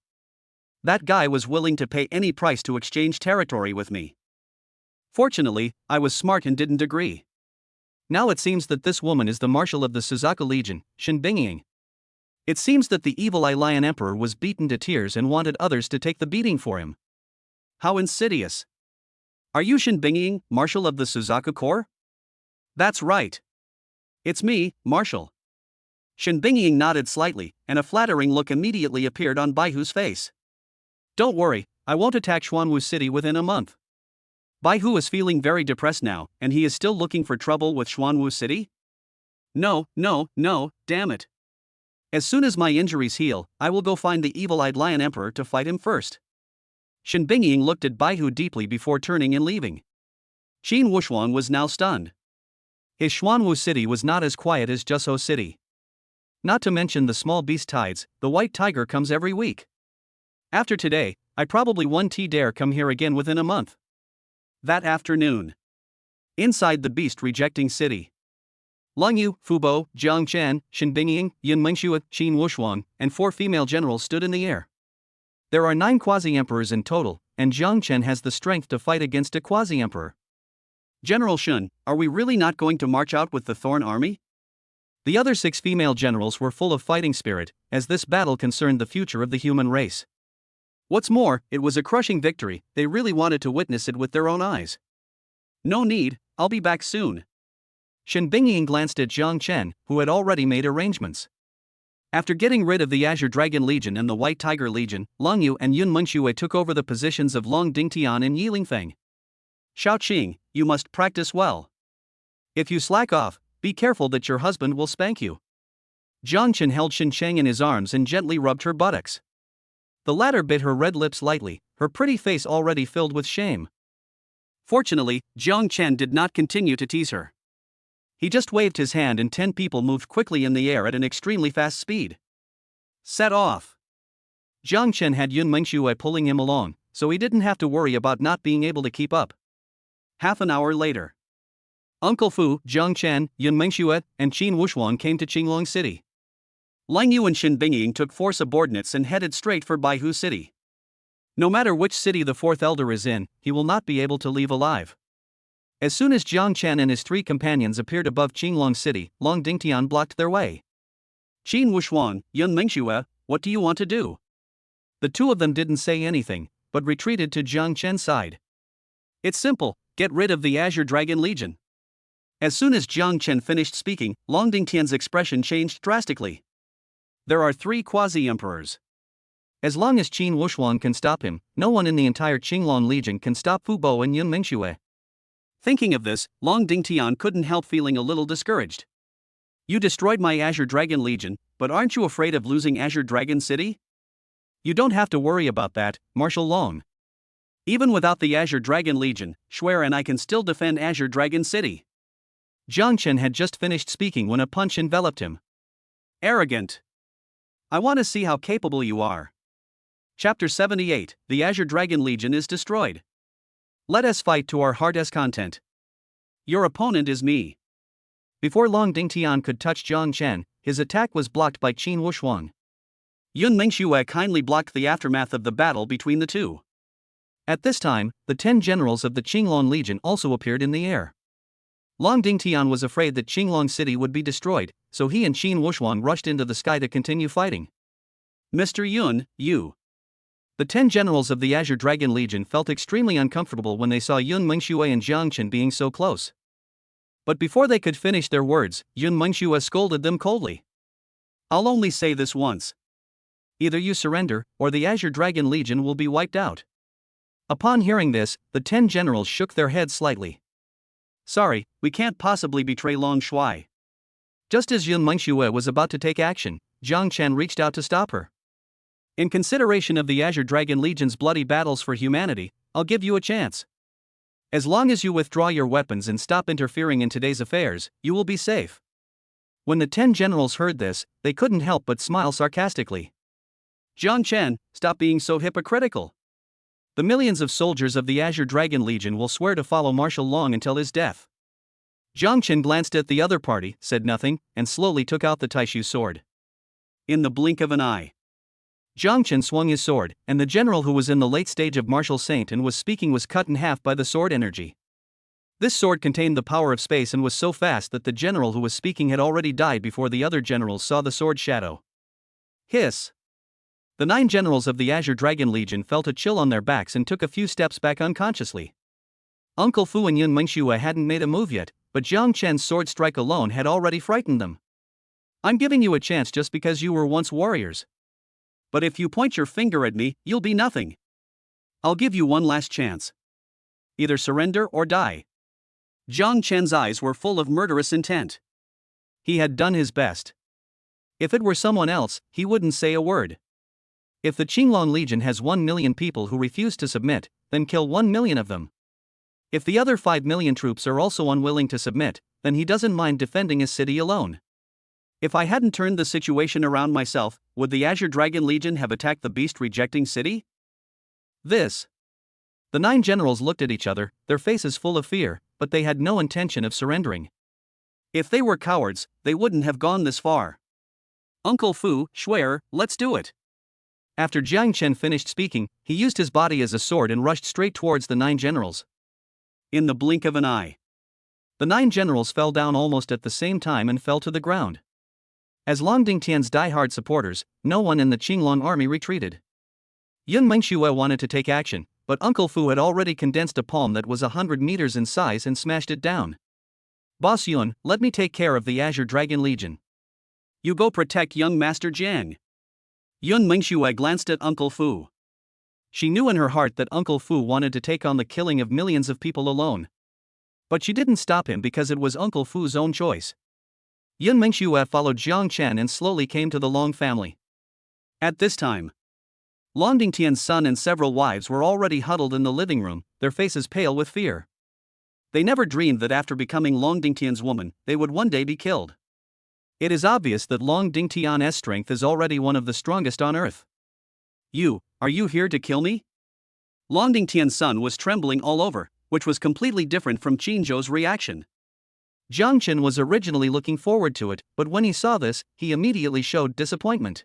That guy was willing to pay any price to exchange territory with me. Fortunately, I was smart and didn't agree. Now it seems that this woman is the marshal of the Suzaku Legion, Shen Bingying. It seems that the evil eye lion emperor was beaten to tears and wanted others to take the beating for him. How insidious. Are you Shen Bingying, marshal of the Suzaku Corps? That's right. It's me, Marshal. Shen Bingying nodded slightly, and a flattering look immediately appeared on Baihu's face. Don't worry, I won't attack Xuanwu City within a month. Baihu is feeling very depressed now, and he is still looking for trouble with Xuanwu City? No, damn it. As soon as my injuries heal, I will go find the evil-eyed lion emperor to fight him first. Shen Bingying looked at Baihu deeply before turning and leaving. Qin Wushuang was now stunned. His Xuanwu City was not as quiet as Zhou City. Not to mention the small beast tides, the white tiger comes every week. After today, I probably won't dare come here again within a month. That afternoon. Inside the beast rejecting city. Long Yu, Fubo, Jiang Chen, Shen Bingying, Yin Mengxue, Qin Wushuang, and 4 female generals stood in the air. There are 9 quasi-emperors in total, and Jiang Chen has the strength to fight against a quasi-emperor. General Shun, are we really not going to march out with the Thorn Army? The other 6 female generals were full of fighting spirit, as this battle concerned the future of the human race. What's more, it was a crushing victory, they really wanted to witness it with their own eyes. No need, I'll be back soon. Shen Bingying glanced at Jiang Chen, who had already made arrangements. After getting rid of the Azure Dragon Legion and the White Tiger Legion, Long Yu and Yun Mengxue took over the positions of Long Dingtian and Yi Lingfeng. Xiaoqing, you must practice well. If you slack off, be careful that your husband will spank you. Jiang Chen held Shen Cheng in his arms and gently rubbed her buttocks. The latter bit her red lips lightly, her pretty face already filled with shame. Fortunately, Jiang Chen did not continue to tease her. He just waved his hand and 10 people moved quickly in the air at an extremely fast speed. Set off. Jiang Chen had Yun Mengxue pulling him along, so he didn't have to worry about not being able to keep up. Half an hour later. Uncle Fu, Jiang Chen, Yun Mengxue, and Qin Wushuang came to Qinglong City. Lang Yu and Shen Bingying took 4 subordinates and headed straight for Baihu City. No matter which city the 4th elder is in, he will not be able to leave alive. As soon as Jiang Chen and his 3 companions appeared above Qinglong City, Long Dingtian blocked their way. Qin Wushuang, Yun Mengxue, what do you want to do? The 2 of them didn't say anything, but retreated to Jiang Chen's side. It's simple, get rid of the Azure Dragon Legion. As soon as Jiang Chen finished speaking, Long Dingtian's expression changed drastically. There are 3 quasi-emperors. As long as Qin Wushuang can stop him, no one in the entire Qinglong Legion can stop Fu Bo and Yun Mengxue. Thinking of this, Long Dingtian couldn't help feeling a little discouraged. You destroyed my Azure Dragon Legion, but aren't you afraid of losing Azure Dragon City? You don't have to worry about that, Marshal Long. Even without the Azure Dragon Legion, Shuer and I can still defend Azure Dragon City. Jiang Chen had just finished speaking when a punch enveloped him. Arrogant. I want to see how capable you are. Chapter 78, The Azure Dragon Legion is destroyed. Let us fight to our heart's content. Your opponent is me. Before Long Dingtian could touch Jiang Chen, his attack was blocked by Qin Wushuang. Yun Mengxue kindly blocked the aftermath of the battle between the 2. At this time, the 10 generals of the Qinglong Legion also appeared in the air. Long Dingtian was afraid that Qinglong City would be destroyed, so he and Qin Wushuang rushed into the sky to continue fighting. Mr. Yun, you. The 10 generals of the Azure Dragon Legion felt extremely uncomfortable when they saw Yun Mengxue and Jiang Chen being so close. But before they could finish their words, Yun Mengxue scolded them coldly. I'll only say this once. Either you surrender, or the Azure Dragon Legion will be wiped out. Upon hearing this, the 10 generals shook their heads slightly. Sorry, we can't possibly betray Long Shui. Just as Yun Mengxue was about to take action, Jiang Chen reached out to stop her. In consideration of the Azure Dragon Legion's bloody battles for humanity, I'll give you a chance. As long as you withdraw your weapons and stop interfering in today's affairs, you will be safe. When the 10 generals heard this, they couldn't help but smile sarcastically. Jiang Chen, stop being so hypocritical. The millions of soldiers of the Azure Dragon Legion will swear to follow Marshal Long until his death. Jiang Chen glanced at the other party, said nothing, and slowly took out the Taishu sword. In the blink of an eye, Jiang Chen swung his sword, and the general who was in the late stage of martial saint and was speaking was cut in half by the sword energy. This sword contained the power of space and was so fast that the general who was speaking had already died before the other generals saw the sword shadow. Hiss! The 9 generals of the Azure Dragon Legion felt a chill on their backs and took a few steps back unconsciously. Uncle Fu and Yun Mengxue hadn't made a move yet, but Jiang Chen's sword strike alone had already frightened them. I'm giving you a chance just because you were once warriors. But if you point your finger at me, you'll be nothing. I'll give you one last chance. Either surrender or die. Jiang Chen's eyes were full of murderous intent. He had done his best. If it were someone else, he wouldn't say a word. If the Qinglong Legion has 1 million people who refuse to submit, then kill 1 million of them. If the other 5 million troops are also unwilling to submit, then he doesn't mind defending his city alone. If I hadn't turned the situation around myself, would the Azure Dragon Legion have attacked the beast-rejecting city? The 9 generals looked at each other, their faces full of fear, but they had no intention of surrendering. If they were cowards, they wouldn't have gone this far. Uncle Fu, swear, let's do it. After Jiang Chen finished speaking, he used his body as a sword and rushed straight towards the 9 generals. In the blink of an eye, the 9 generals fell down almost at the same time and fell to the ground. As Long Dingtian's die-hard supporters, no one in the Qinglong army retreated. Yun Mengxue wanted to take action, but Uncle Fu had already condensed a palm that was 100 meters in size and smashed it down. Boss Yun, let me take care of the Azure Dragon Legion. You go protect young Master Jiang. Yun Mengxue glanced at Uncle Fu. She knew in her heart that Uncle Fu wanted to take on the killing of millions of people alone. But she didn't stop him because it was Uncle Fu's own choice. Yun Mengxue followed Jiang Chen and slowly came to the Long family. At this time, Long Dingtian's son and several wives were already huddled in the living room, their faces pale with fear. They never dreamed that after becoming Long Dingtian's woman, they would one day be killed. It is obvious that Long Dingtian's strength is already one of the strongest on earth. Are you here to kill me? Long Dingtian's son was trembling all over, which was completely different from Qin Zhou's reaction. Jiang Chen was originally looking forward to it, but when he saw this, he immediately showed disappointment.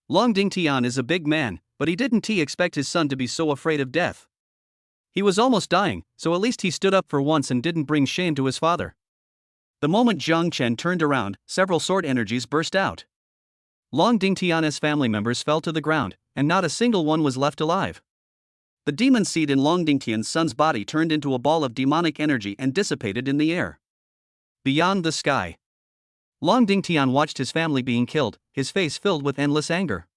Long Dingtian is a big man, but he didn't expect his son to be so afraid of death. He was almost dying, so at least he stood up for once and didn't bring shame to his father. The moment Jiang Chen turned around, several sword energies burst out. Long Dingtian's family members fell to the ground, and not a single one was left alive. The demon seed in Long Dingtian's son's body turned into a ball of demonic energy and dissipated in the air. Beyond the sky, Long Dingtian watched his family being killed, his face filled with endless anger.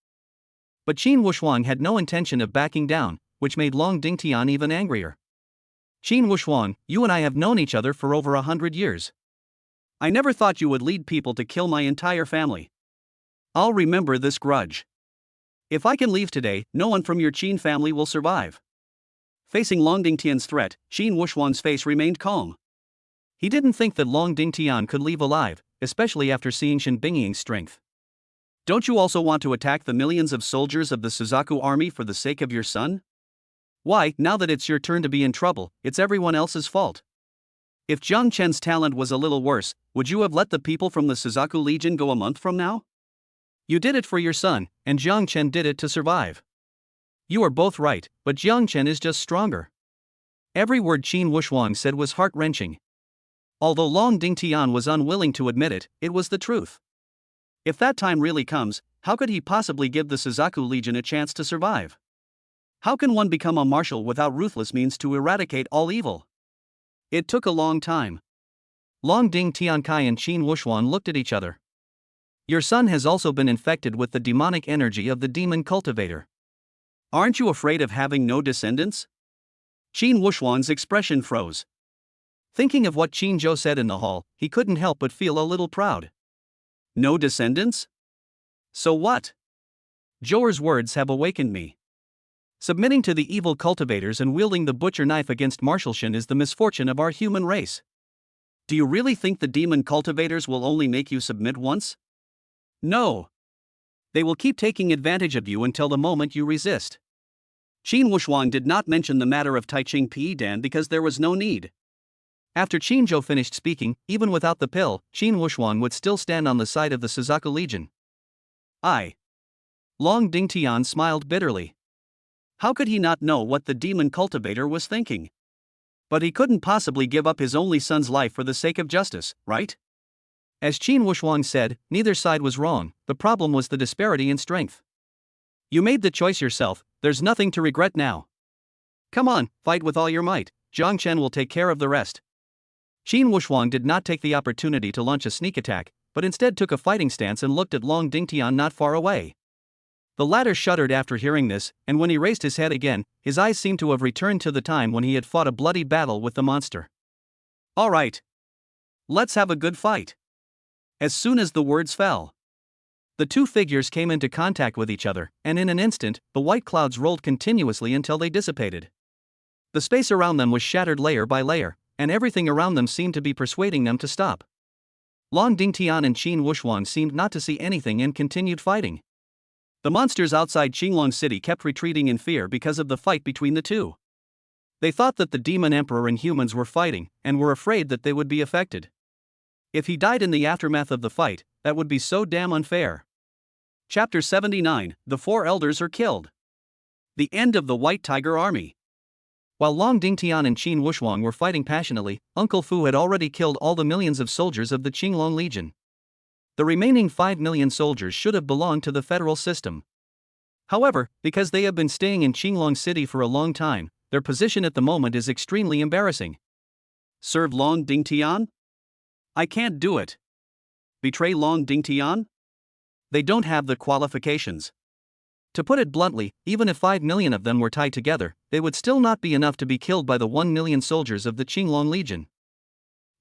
But Qin Wushuang had no intention of backing down, which made Long Dingtian even angrier. Qin Wushuang, you and I have known each other for over 100 years. I never thought you would lead people to kill my entire family. I'll remember this grudge. If I can leave today, no one from your Qin family will survive. Facing Long Dingtian's threat, Qin Wushuang's face remained calm. He didn't think that Long Dingtian could leave alive, especially after seeing Shen Bingying's strength. Don't you also want to attack the millions of soldiers of the Suzaku army for the sake of your son? Why, now that it's your turn to be in trouble, it's everyone else's fault. If Jiang Chen's talent was a little worse, would you have let the people from the Suzaku Legion go a month from now? You did it for your son, and Jiang Chen did it to survive. You are both right, but Jiang Chen is just stronger. Every word Qin Wushuang said was heart-wrenching. Although Long Dingtian was unwilling to admit it, it was the truth. If that time really comes, how could he possibly give the Suzaku Legion a chance to survive? How can one become a marshal without ruthless means to eradicate all evil? It took a long time. Long Dingtian Kai and Qin Wushuang looked at each other. Your son has also been infected with the demonic energy of the demon cultivator. Aren't you afraid of having no descendants? Qin Wushuang's expression froze. Thinking of what Qin Zhou said in the hall, he couldn't help but feel a little proud. No descendants? So what? Zhou's words have awakened me. Submitting to the evil cultivators and wielding the butcher knife against Marshal Shen is the misfortune of our human race. Do you really think the demon cultivators will only make you submit once? No. They will keep taking advantage of you until the moment you resist. Qin Wushuang did not mention the matter of Taiching Pi Dan because there was no need. After Qin Zhou finished speaking, even without the pill, Qin Wushuang would still stand on the side of the Suzaku Legion. Long Dingtian smiled bitterly. How could he not know what the demon cultivator was thinking? But he couldn't possibly give up his only son's life for the sake of justice, right? As Qin Wushuang said, neither side was wrong, the problem was the disparity in strength. You made the choice yourself, there's nothing to regret now. Come on, fight with all your might, Zhang Chen will take care of the rest. Qin Wushuang did not take the opportunity to launch a sneak attack, but instead took a fighting stance and looked at Long Dingtian not far away. The latter shuddered after hearing this, and when he raised his head again, his eyes seemed to have returned to the time when he had fought a bloody battle with the monster. All right. Let's have a good fight. As soon as the words fell, the two figures came into contact with each other, and in an instant, the white clouds rolled continuously until they dissipated. The space around them was shattered layer by layer, and everything around them seemed to be persuading them to stop. Long Dingtian and Qin Wushuang seemed not to see anything and continued fighting. The monsters outside Qinglong City kept retreating in fear because of the fight between the two. They thought that the demon emperor and humans were fighting, and were afraid that they would be affected. If he died in the aftermath of the fight, that would be so damn unfair. Chapter 79, The Four Elders Are Killed. The end of the White Tiger Army. While Long Dingtian and Qin Wushuang were fighting passionately, Uncle Fu had already killed all the millions of soldiers of the Qinglong Legion. The remaining 5 million soldiers should have belonged to the federal system. However, because they have been staying in Qinglong City for a long time, their position at the moment is extremely embarrassing. Serve Long Dingtian? I can't do it. Betray Long Dingtian? They don't have the qualifications. To put it bluntly, even if 5 million of them were tied together, they would still not be enough to be killed by the 1 million soldiers of the Qinglong Legion.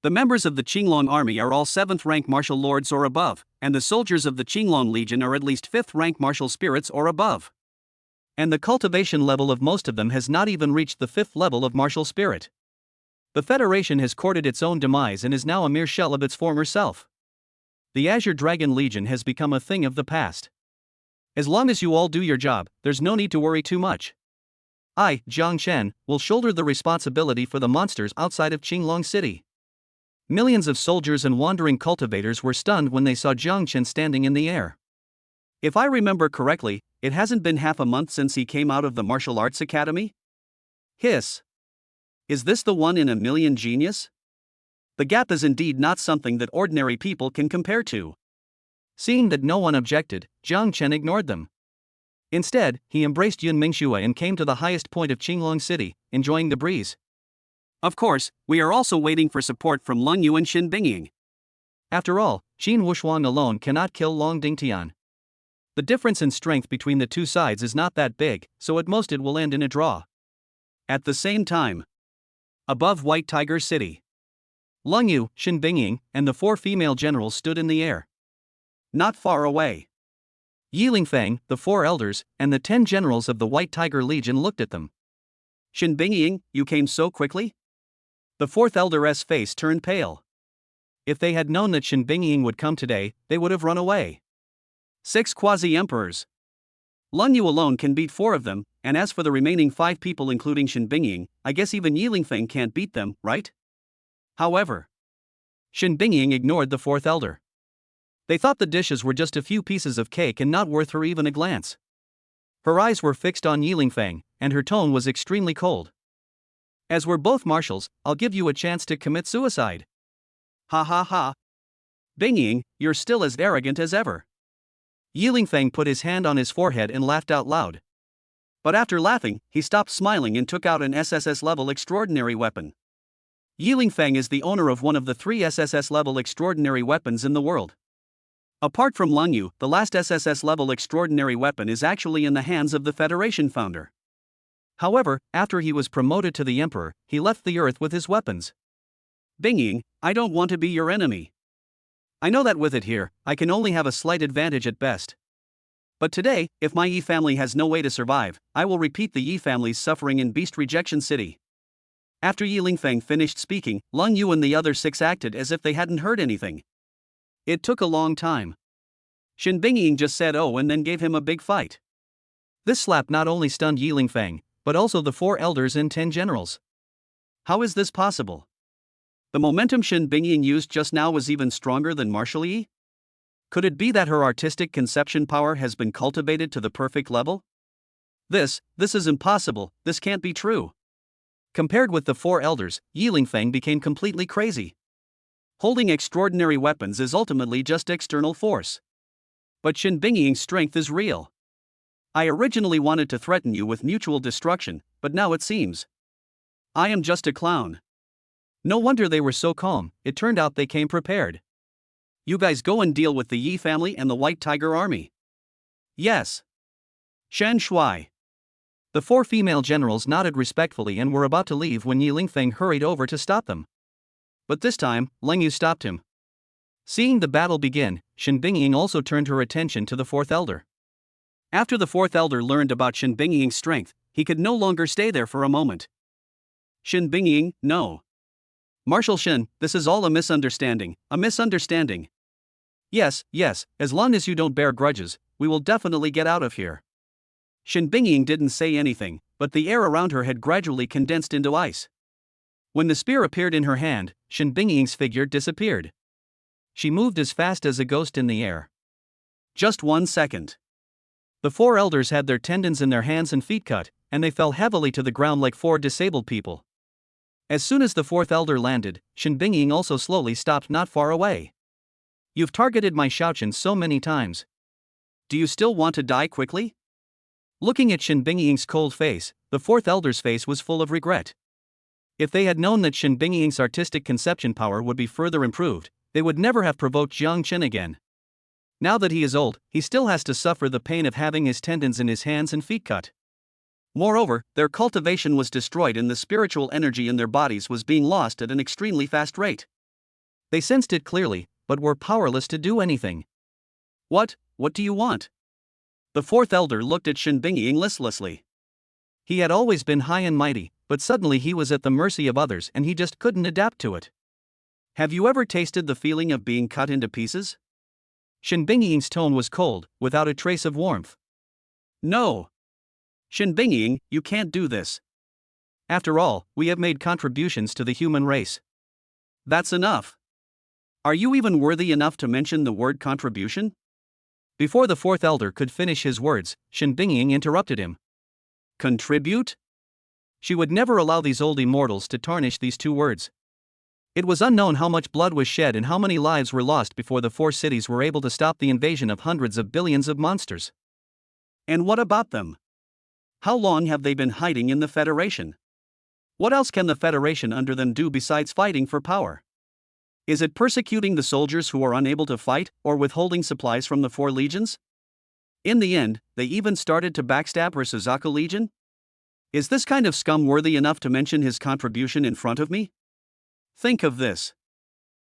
The members of the Qinglong Army are all 7th rank martial lords or above, and the soldiers of the Qinglong Legion are at least 5th rank martial spirits or above. And the cultivation level of most of them has not even reached the 5th level of martial spirit. The Federation has courted its own demise and is now a mere shell of its former self. The Azure Dragon Legion has become a thing of the past. As long as you all do your job, there's no need to worry too much. I, Zhang Chen, will shoulder the responsibility for the monsters outside of Qinglong City. Millions of soldiers and wandering cultivators were stunned when they saw Zhang Chen standing in the air. If I remember correctly, it hasn't been half a month since he came out of the martial arts academy? Hiss. Is this the one in a million genius? The gap is indeed not something that ordinary people can compare to. Seeing that no one objected, Zhang Chen ignored them. Instead, he embraced Yun Mingxue and came to the highest point of Qinglong City, enjoying the breeze. Of course, we are also waiting for support from Leng Yu and Xin Bingying. After all, Qin Wushuang alone cannot kill Long Dingtian. The difference in strength between the two sides is not that big, so at most it will end in a draw. At the same time, above White Tiger City, Leng Yu, Xin Bingying, and the 4 female generals stood in the air. Not far away, Yi Lingfeng, the 4 elders, and the 10 generals of the White Tiger Legion looked at them. Xin Bingying, you came so quickly? The 4th elder's face turned pale. If they had known that Xin Bingying would come today, they would have run away. 6 quasi-emperors. Leng Yu alone can beat 4 of them, and as for the remaining 5 people including Xin Bingying, I guess even Yi Lingfeng can't beat them, right? However, Xin Bingying ignored the 4th elder. They thought the dishes were just a few pieces of cake and not worth her even a glance. Her eyes were fixed on Yi Lingfeng, and her tone was extremely cold. As we're both marshals, I'll give you a chance to commit suicide. Ha ha ha. Bingying, you're still as arrogant as ever. Yi Lingfeng put his hand on his forehead and laughed out loud. But after laughing, he stopped smiling and took out an SSS-level extraordinary weapon. Yi Lingfeng is the owner of one of the 3 SSS-level extraordinary weapons in the world. Apart from Leng Yu, the last SSS-level extraordinary weapon is actually in the hands of the Federation founder. However, after he was promoted to the emperor, he left the earth with his weapons. Bingying, I don't want to be your enemy. I know that with it here, I can only have a slight advantage at best. But today, if my Yi family has no way to survive, I will repeat the Yi family's suffering in Beast Rejection City. After Yi Lingfeng finished speaking, Leng Yu and the other 6 acted as if they hadn't heard anything. It took a long time. Shen Bingying just said oh and then gave him a big fight. This slap not only stunned Yi Lingfeng, but also the 4 elders and 10 generals. How is this possible? The momentum Shen Bingying used just now was even stronger than martial Yi? Could it be that her artistic conception power has been cultivated to the perfect level? This is impossible, this can't be true. Compared with the 4 elders, Yi Lingfeng became completely crazy. Holding extraordinary weapons is ultimately just external force. But Shen Bingying's strength is real. I originally wanted to threaten you with mutual destruction, but now it seems I am just a clown. No wonder they were so calm, it turned out they came prepared. You guys go and deal with the Yi family and the White Tiger Army. Yes. Shen Shui. The 4 female generals nodded respectfully and were about to leave when Yi Lingfeng hurried over to stop them. But this time, Leng Yu stopped him. Seeing the battle begin, Shen Bingying also turned her attention to the 4th elder. After the 4th elder learned about Shen Bingying's strength, he could no longer stay there for a moment. Shen Bingying, no. Marshal Shen, this is all a misunderstanding, a misunderstanding. Yes, as long as you don't bear grudges, we will definitely get out of here. Shen Bingying didn't say anything, but the air around her had gradually condensed into ice. When the spear appeared in her hand, Shen Bingying's figure disappeared. She moved as fast as a ghost in the air. Just 1 second. The 4 elders had their tendons in their hands and feet cut, and they fell heavily to the ground like 4 disabled people. As soon as the 4th elder landed, Shen Bingying also slowly stopped not far away. You've targeted my Shaochen so many times. Do you still want to die quickly? Looking at Shen Bingying's cold face, the 4th elder's face was full of regret. If they had known that Shen Bingying's artistic conception power would be further improved, they would never have provoked Jiang Chen again. Now that he is old, he still has to suffer the pain of having his tendons in his hands and feet cut. Moreover, their cultivation was destroyed and the spiritual energy in their bodies was being lost at an extremely fast rate. They sensed it clearly, but were powerless to do anything. What do you want? The 4th elder looked at Shen Bingying listlessly. He had always been high and mighty, but suddenly he was at the mercy of others and he just couldn't adapt to it. Have you ever tasted the feeling of being cut into pieces? Shen Bingying's tone was cold, without a trace of warmth. No. Shen Bingying, you can't do this. After all, we have made contributions to the human race. That's enough. Are you even worthy enough to mention the word contribution? Before the 4th elder could finish his words, Shen Bingying interrupted him. Contribute? She would never allow these old immortals to tarnish these 2 words. It was unknown how much blood was shed and how many lives were lost before the 4 cities were able to stop the invasion of hundreds of billions of monsters. And what about them? How long have they been hiding in the Federation? What else can the Federation under them do besides fighting for power? Is it persecuting the soldiers who are unable to fight, or withholding supplies from the 4 legions? In the end, they even started to backstab her Suzaku Legion? Is this kind of scum worthy enough to mention his contribution in front of me? Think of this.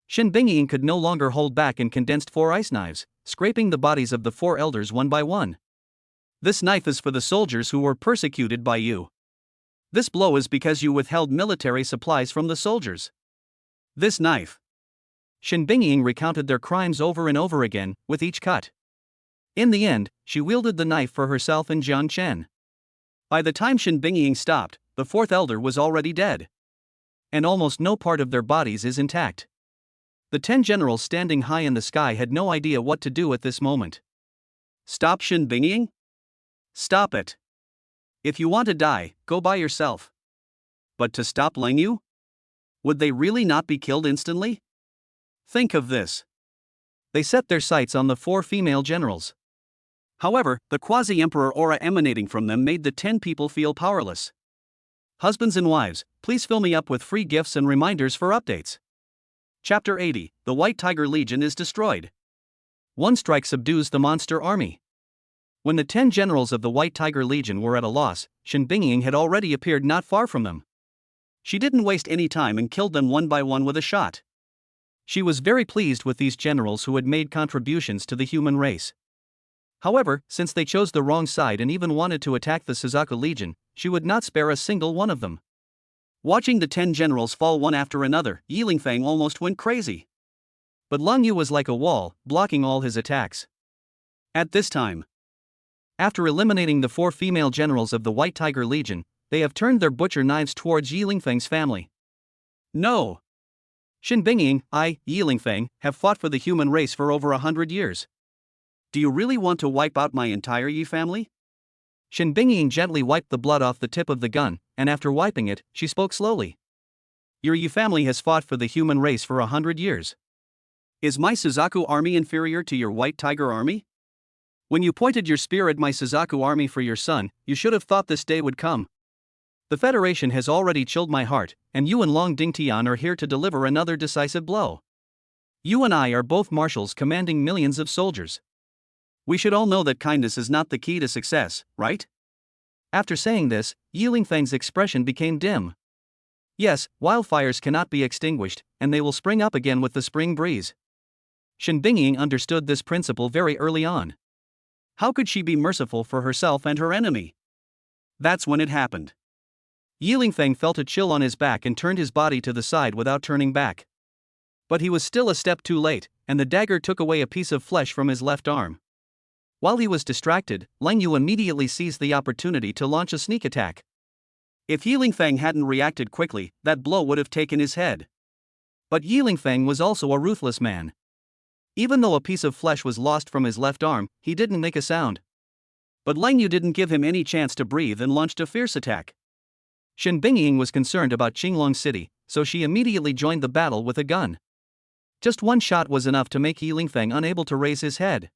Shen Bingying could no longer hold back and condensed 4 ice knives, scraping the bodies of the 4 elders one by one. This knife is for the soldiers who were persecuted by you. This blow is because you withheld military supplies from the soldiers. This knife. Shen Bingying recounted their crimes over and over again, with each cut. In the end, she wielded the knife for herself and Jiang Chen. By the time Shen Bingying stopped, the 4th elder was already dead. And almost no part of their bodies is intact. The 10 generals standing high in the sky had no idea what to do at this moment. Stop Shen Bingying? Stop it. If you want to die, go by yourself. But to stop Leng Yu? Would they really not be killed instantly? Think of this. They set their sights on the 4 female generals. However, the quasi-emperor aura emanating from them made the 10 people feel powerless. Husbands and wives, please fill me up with free gifts and reminders for updates. Chapter 80, The White Tiger Legion is destroyed. 1 strike subdues the monster army. When the 10 generals of the White Tiger Legion were at a loss, Shen Bingying had already appeared not far from them. She didn't waste any time and killed them one by one with a shot. She was very pleased with these generals who had made contributions to the human race. However, since they chose the wrong side and even wanted to attack the Suzaku Legion, she would not spare a single one of them. Watching the 10 generals fall one after another, Yi Lingfeng almost went crazy. But Lang Yu was like a wall, blocking all his attacks. At this time, after eliminating the 4 female generals of the White Tiger Legion, they have turned their butcher knives towards Yi Lingfeng's family. No! Xin Bingying, Yi Lingfeng, have fought for the human race for over 100 years. Do you really want to wipe out my entire Yi family? Xin Bingying gently wiped the blood off the tip of the gun, and after wiping it, she spoke slowly. Your Yi family has fought for the human race for 100 years. Is my Suzaku army inferior to your White Tiger army? When you pointed your spear at my Suzaku army for your son, you should have thought this day would come. The Federation has already chilled my heart, and you and Long Dingtian are here to deliver another decisive blow. You and I are both marshals commanding millions of soldiers. We should all know that kindness is not the key to success, right? After saying this, Yi Lingfeng's expression became dim. Yes, wildfires cannot be extinguished, and they will spring up again with the spring breeze. Xin Bingying understood this principle very early on. How could she be merciful for herself and her enemy? That's when it happened. Yi Lingfeng felt a chill on his back and turned his body to the side without turning back. But he was still a step too late, and the dagger took away a piece of flesh from his left arm. While he was distracted, Lang Yu immediately seized the opportunity to launch a sneak attack. If Yi Lingfeng hadn't reacted quickly, that blow would have taken his head. But Yi Lingfeng was also a ruthless man. Even though a piece of flesh was lost from his left arm, he didn't make a sound. But Lang Yu didn't give him any chance to breathe and launched a fierce attack. Xin Bingying was concerned about Qinglong City, so she immediately joined the battle with a gun. Just one shot was enough to make Yi Lingfeng unable to raise his head.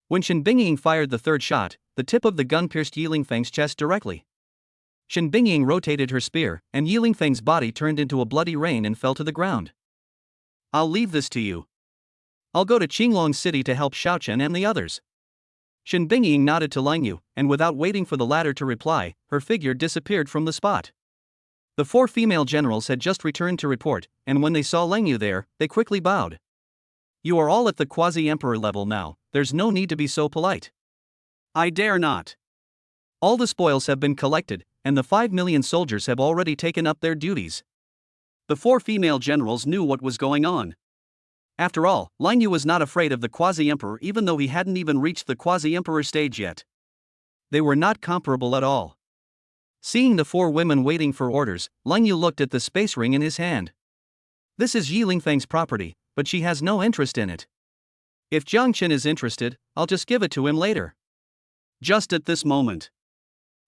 When Xin Bingying fired the third shot, the tip of the gun pierced Yi Lingfeng's chest directly. Xin Bingying rotated her spear, and Yi Lingfeng's body turned into a bloody rain and fell to the ground. I'll leave this to you. I'll go to Qinglong City to help Xiaochen and the others. Xin Bingying nodded to Lang Yu, and without waiting for the latter to reply, her figure disappeared from the spot. The 4 female generals had just returned to report, and when they saw Lang Yu there, they quickly bowed. You are all at the quasi-emperor level now, there's no need to be so polite. I dare not. All the spoils have been collected, and the 5 million soldiers have already taken up their duties. The 4 female generals knew what was going on. After all, Lang Yu was not afraid of the quasi-emperor even though he hadn't even reached the quasi-emperor stage yet. They were not comparable at all. Seeing the 4 women waiting for orders, Lang Yu looked at the space ring in his hand. This is Yi Lingfeng's property, but she has no interest in it. If Jiang Qin is interested, I'll just give it to him later. Just at this moment.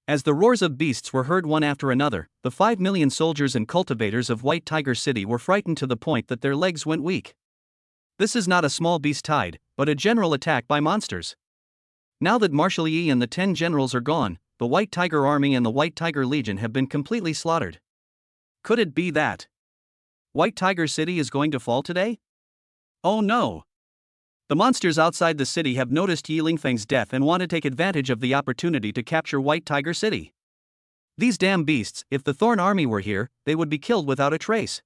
As the roars of beasts were heard one after another, the 5 million soldiers and cultivators of White Tiger City were frightened to the point that their legs went weak. This is not a small beast tide, but a general attack by monsters. Now that Marshal Yi and the 10 generals are gone, the White Tiger Army and the White Tiger Legion have been completely slaughtered. Could it be that White Tiger City is going to fall today? Oh no! The monsters outside the city have noticed Yi Lingfeng's death and want to take advantage of the opportunity to capture White Tiger City. These damn beasts, if the Thorn Army were here, they would be killed without a trace.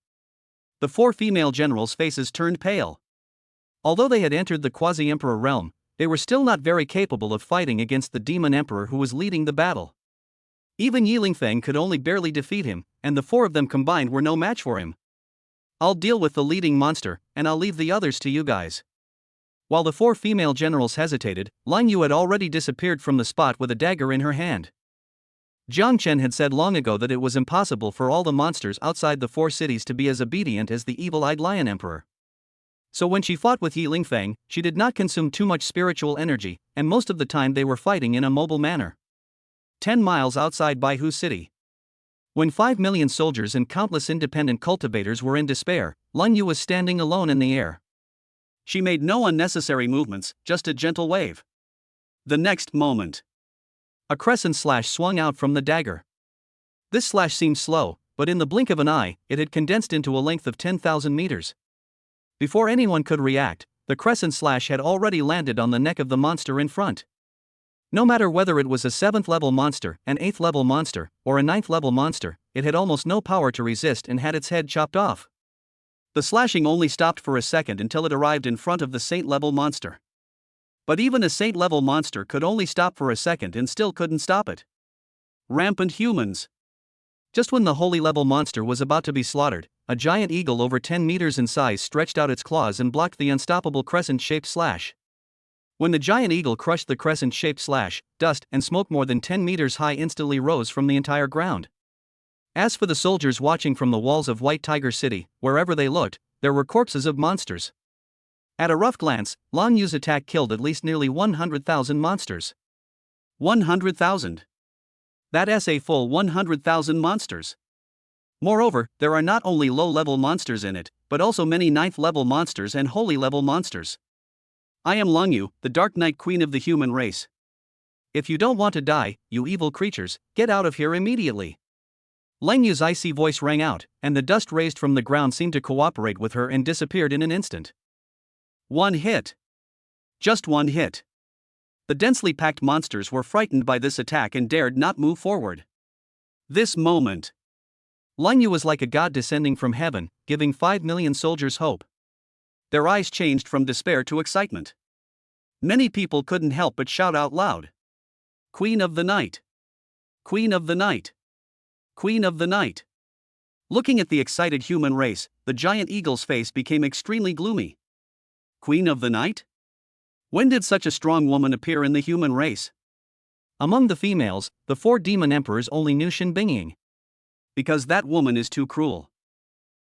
The 4 female generals' faces turned pale. Although they had entered the quasi-emperor realm, they were still not very capable of fighting against the demon emperor who was leading the battle. Even Yi Lingfeng could only barely defeat him, and the 4 of them combined were no match for him. I'll deal with the leading monster, and I'll leave the others to you guys. While the 4 female generals hesitated, Lang Yu had already disappeared from the spot with a dagger in her hand. Jiang Chen had said long ago that it was impossible for all the monsters outside the 4 cities to be as obedient as the evil-eyed lion emperor. So when she fought with Yi Lingfeng, she did not consume too much spiritual energy, and most of the time they were fighting in a mobile manner. 10 miles outside Baihu City. When 5 million soldiers and countless independent cultivators were in despair, Lang Yu was standing alone in the air. She made no unnecessary movements, just a gentle wave. The next moment, a crescent slash swung out from the dagger. This slash seemed slow, but in the blink of an eye, it had condensed into a length of 10,000 meters. Before anyone could react, the crescent slash had already landed on the neck of the monster in front. No matter whether it was a 7th level monster, an 8th level monster, or a 9th level monster, it had almost no power to resist and had its head chopped off. The slashing only stopped for a second until it arrived in front of the saint-level monster. But even a saint-level monster could only stop for a second and still couldn't stop it. Rampant humans. Just when the holy-level monster was about to be slaughtered, a giant eagle over 10 meters in size stretched out its claws and blocked the unstoppable crescent-shaped slash. When the giant eagle crushed the crescent-shaped slash, dust and smoke more than 10 meters high instantly rose from the entire ground. As for the soldiers watching from the walls of White Tiger City, wherever they looked, there were corpses of monsters. At a rough glance, Long Yu's attack killed at least nearly 100,000 monsters. 100,000. That's a full 100,000 monsters. Moreover, there are not only low-level monsters in it, but also many 9th-level monsters and holy-level monsters. I am Long Yu, the Dark Knight Queen of the human race. If you don't want to die, you evil creatures, get out of here immediately. Lang Yu's icy voice rang out, and the dust raised from the ground seemed to cooperate with her and disappeared in an instant. One hit. Just one hit. The densely packed monsters were frightened by this attack and dared not move forward. This moment. Lang Yu was like a god descending from heaven, giving 5 million soldiers hope. Their eyes changed from despair to excitement. Many people couldn't help but shout out loud. Queen of the Night! Queen of the Night! Queen of the Night! Looking at the excited human race, the giant eagle's face became extremely gloomy. Queen of the Night? When did such a strong woman appear in the human race? Among the females, the 4 demon emperors only knew Shin Bingying. Because that woman is too cruel.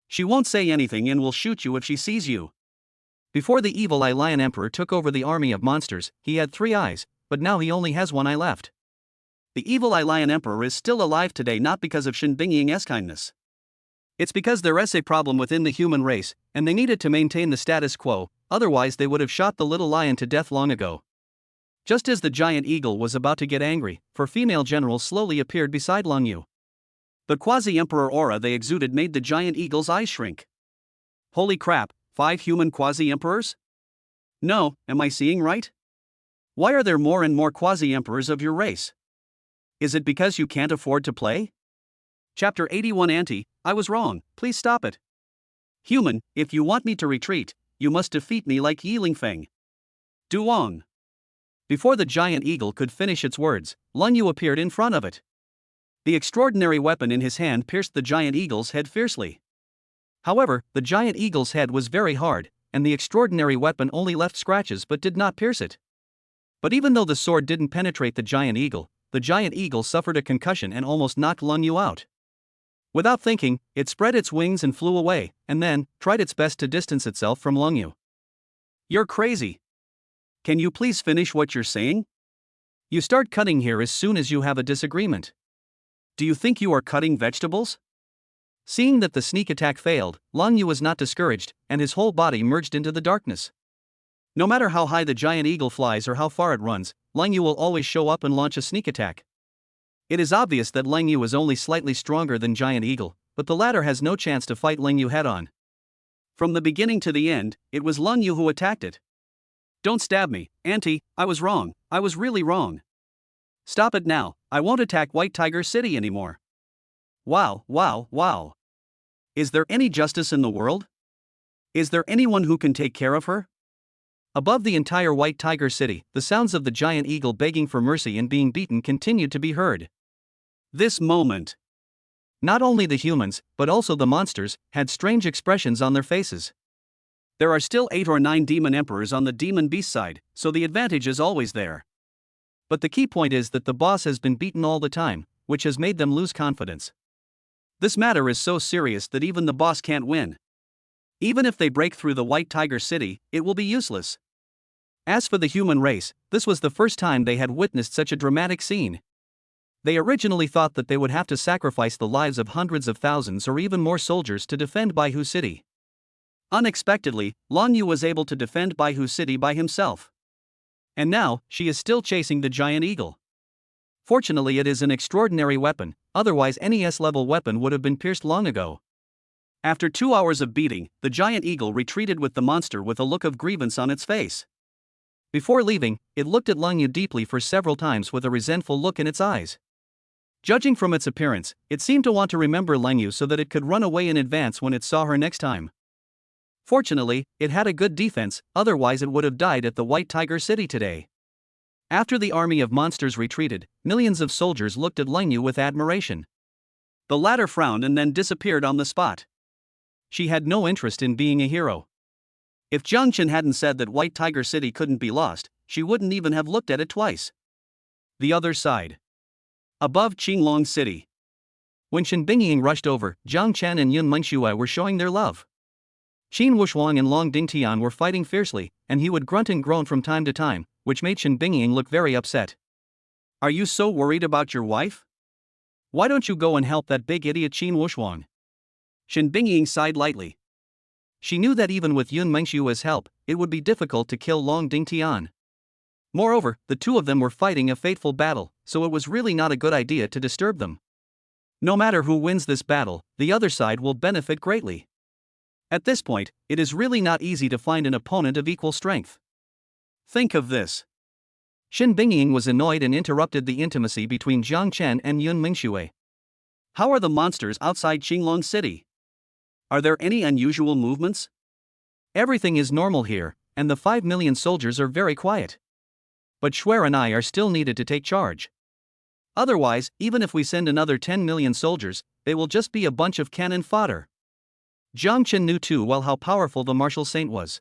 She won't say anything and will shoot you if she sees you. Before the evil Eye Lion Emperor took over the army of monsters, he had 3 eyes, but now he only has 1 eye left. The evil Eye Lion Emperor is still alive today not because of Shin Bingying's kindness. It's because there is a problem within the human race, and they needed to maintain the status quo, otherwise they would have shot the little lion to death long ago. Just as the giant eagle was about to get angry, 4 female generals slowly appeared beside Long Yu. The quasi-emperor aura they exuded made the giant eagle's eyes shrink. Holy crap, 5 human quasi-emperors? No, am I seeing right? Why are there more and more quasi-emperors of your race? Is it because you can't afford to play? Chapter 81 Auntie, I was wrong, please stop it. Human, if you want me to retreat, you must defeat me like Yi Lingfeng. Duong. Before the giant eagle could finish its words, Long Yu appeared in front of it. The extraordinary weapon in his hand pierced the giant eagle's head fiercely. However, the giant eagle's head was very hard, and the extraordinary weapon only left scratches but did not pierce it. But even though the sword didn't penetrate the giant eagle suffered a concussion and almost knocked Long Yu out. Without thinking, it spread its wings and flew away, and then tried its best to distance itself from Long Yu. You're crazy. Can you please finish what you're saying? You start cutting here as soon as you have a disagreement. Do you think you are cutting vegetables? Seeing that the sneak attack failed, Long Yu was not discouraged, and his whole body merged into the darkness. No matter how high the giant eagle flies or how far it runs, Long Yu will always show up and launch a sneak attack. It is obvious that Long Yu is only slightly stronger than Giant Eagle, but the latter has no chance to fight Long Yu head-on. From the beginning to the end, it was Long Yu who attacked it. Don't stab me, Auntie, I was wrong, I was really wrong. Stop it now, I won't attack White Tiger City anymore. Wow, wow, wow. Is there any justice in the world? Is there anyone who can take care of her? Above the entire White Tiger City, the sounds of the giant eagle begging for mercy and being beaten continued to be heard. This moment. Not only the humans, but also the monsters, had strange expressions on their faces. There are still 8 or 9 demon emperors on the demon beast side, so the advantage is always there. But the key point is that the boss has been beaten all the time, which has made them lose confidence. This matter is so serious that even the boss can't win. Even if they break through the White Tiger City, it will be useless. As for the human race, this was the first time they had witnessed such a dramatic scene. They originally thought that they would have to sacrifice the lives of hundreds of thousands or even more soldiers to defend Baihu City. Unexpectedly, Long Yu was able to defend Baihu City by himself. And now, she is still chasing the giant eagle. Fortunately, it is an extraordinary weapon, otherwise any S-level weapon would have been pierced long ago. After 2 hours of beating, the giant eagle retreated with the monster with a look of grievance on its face. Before leaving, it looked at Long Yu deeply for several times with a resentful look in its eyes. Judging from its appearance, it seemed to want to remember Lang Yu so that it could run away in advance when it saw her next time. Fortunately, it had a good defense, otherwise it would have died at the White Tiger City today. After the army of monsters retreated, millions of soldiers looked at Lang Yu with admiration. The latter frowned and then disappeared on the spot. She had no interest in being a hero. If Jiang Chen hadn't said that White Tiger City couldn't be lost, she wouldn't even have looked at it twice. The other side. Above Qinglong City. When Shen Bingying rushed over, Jiang Chen and Yun Mengshui were showing their love. Qin Wushuang and Long Dingtian were fighting fiercely, and he would grunt and groan from time to time, which made Shen Bingying look very upset. Are you so worried about your wife? Why don't you go and help that big idiot Qin Wushuang? Shen Bingying sighed lightly. She knew that even with Yun Mengshua's help, it would be difficult to kill Long Dingtian. Moreover, the two of them were fighting a fateful battle, so it was really not a good idea to disturb them. No matter who wins this battle, the other side will benefit greatly. At this point, it is really not easy to find an opponent of equal strength. Think of this. Shen Bingying was annoyed and interrupted the intimacy between Jiang Chen and Yun Mengshui. How are the monsters outside Qinglong City? Are there any unusual movements? Everything is normal here, and the 5 million soldiers are very quiet. But Shuer and I are still needed to take charge. Otherwise, even if we send another 10 million soldiers, they will just be a bunch of cannon fodder. Jiang Chen knew too well how powerful the martial saint was.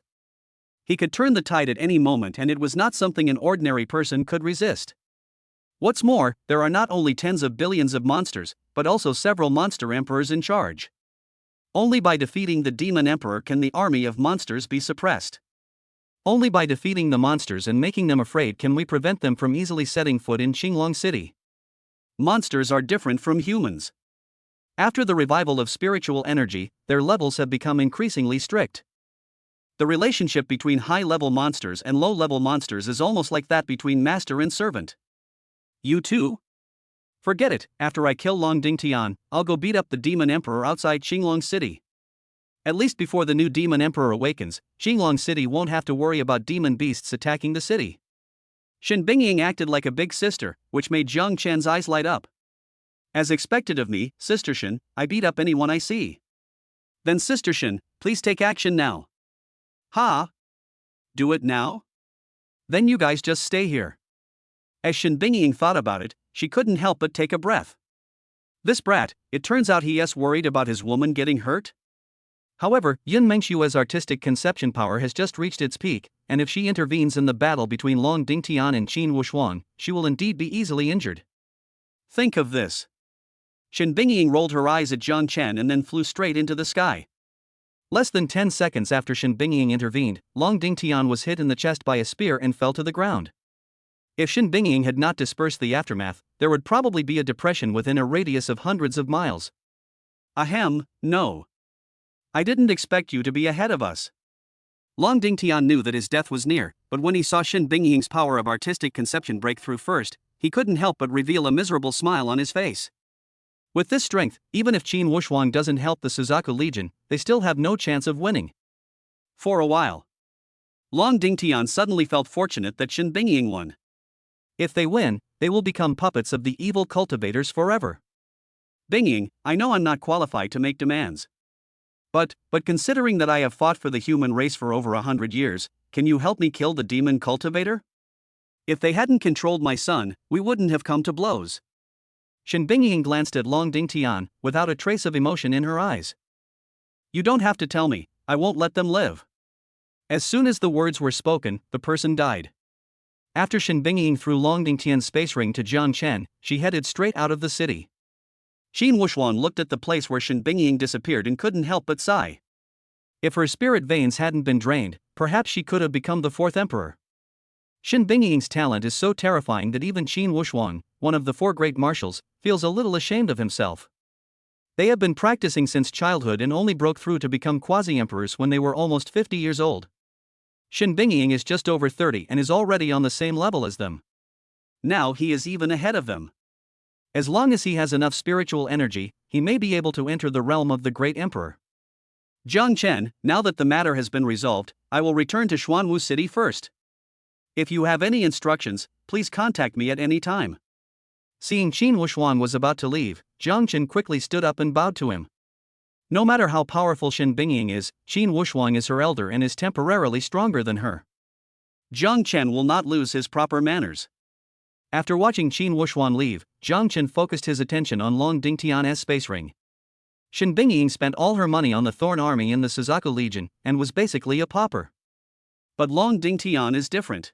He could turn the tide at any moment, and it was not something an ordinary person could resist. What's more, there are not only tens of billions of monsters, but also several monster emperors in charge. Only by defeating the demon emperor can the army of monsters be suppressed. Only by defeating the monsters and making them afraid can we prevent them from easily setting foot in Qinglong City. Monsters are different from humans. After the revival of spiritual energy, their levels have become increasingly strict. The relationship between high-level monsters and low-level monsters is almost like that between master and servant. You too? Forget it, after I kill Long Dingtian, I'll go beat up the demon emperor outside Qinglong City. At least before the new demon emperor awakens, Qinglong City won't have to worry about demon beasts attacking the city. Shen Bingying acted like a big sister, which made Jiang Chen's eyes light up. As expected of me, Sister Shen, I beat up anyone I see. Then Sister Shen, please take action now. Ha! Do it now? Then you guys just stay here. As Shen Bingying thought about it, she couldn't help but take a breath. This brat, it turns out he is worried about his woman getting hurt? However, Yun Mengshua's artistic conception power has just reached its peak, and if she intervenes in the battle between Long Dingtian and Qin Wushuang, she will indeed be easily injured. Think of this. Shen Bingying rolled her eyes at Jiang Chen and then flew straight into the sky. Less than 10 seconds after Shen Bingying intervened, Long Dingtian was hit in the chest by a spear and fell to the ground. If Shen Bingying had not dispersed the aftermath, there would probably be a depression within a radius of hundreds of miles. Ahem, no. I didn't expect you to be ahead of us. Long Dingtian knew that his death was near, but when he saw Shen Bingying's power of artistic conception break through first, he couldn't help but reveal a miserable smile on his face. With this strength, even if Qin Wushuang doesn't help the Suzaku Legion, they still have no chance of winning. For a while, Long Dingtian suddenly felt fortunate that Shen Bingying won. If they win, they will become puppets of the evil cultivators forever. Bingying, I know I'm not qualified to make demands. But considering that I have fought for the human race for over 100 years, can you help me kill the demon cultivator? If they hadn't controlled my son, we wouldn't have come to blows. Shen Bingying glanced at Long Dingtian, without a trace of emotion in her eyes. You don't have to tell me, I won't let them live. As soon as the words were spoken, the person died. After Shen Bingying threw Long Dingtian's space ring to Jiang Chen, she headed straight out of the city. Qin Wushuang looked at the place where Shen Bingying disappeared and couldn't help but sigh. If her spirit veins hadn't been drained, perhaps she could have become the fourth emperor. Shen Bingying's talent is so terrifying that even Qin Wushuang, one of the four great marshals, feels a little ashamed of himself. They have been practicing since childhood and only broke through to become quasi-emperors when they were almost 50 years old. Shen Bingying is just over 30 and is already on the same level as them. Now he is even ahead of them. As long as he has enough spiritual energy, he may be able to enter the realm of the great emperor. Jiang Chen, now that the matter has been resolved, I will return to Xuanwu City first. If you have any instructions, please contact me at any time. Seeing Qin Wushuan was about to leave, Jiang Chen quickly stood up and bowed to him. No matter how powerful Shen Bingying is, Qin Wushuan is her elder and is temporarily stronger than her. Jiang Chen will not lose his proper manners. After watching Qin Wushuan leave, Jiang Chen focused his attention on Long Dingtian's space ring. Shen Bingying spent all her money on the Thorn Army and the Suzaku Legion, and was basically a pauper. But Long Dingtian is different.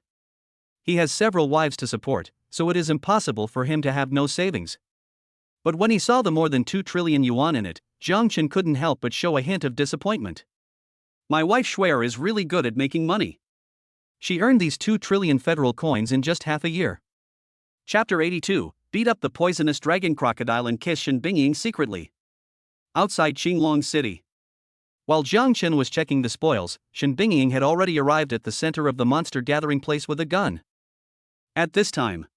He has several wives to support, so it is impossible for him to have no savings. But when he saw the more than 2 trillion yuan in it, Jiang Chen couldn't help but show a hint of disappointment. My wife Shuer is really good at making money. She earned these 2 trillion federal coins in just half a year. Chapter 82, Beat up the poisonous dragon crocodile and kiss Shen Bingying secretly. Outside Qinglong City. While Jiang Chen was checking the spoils, Shen Bingying had already arrived at the center of the monster gathering place with a gun. At this time,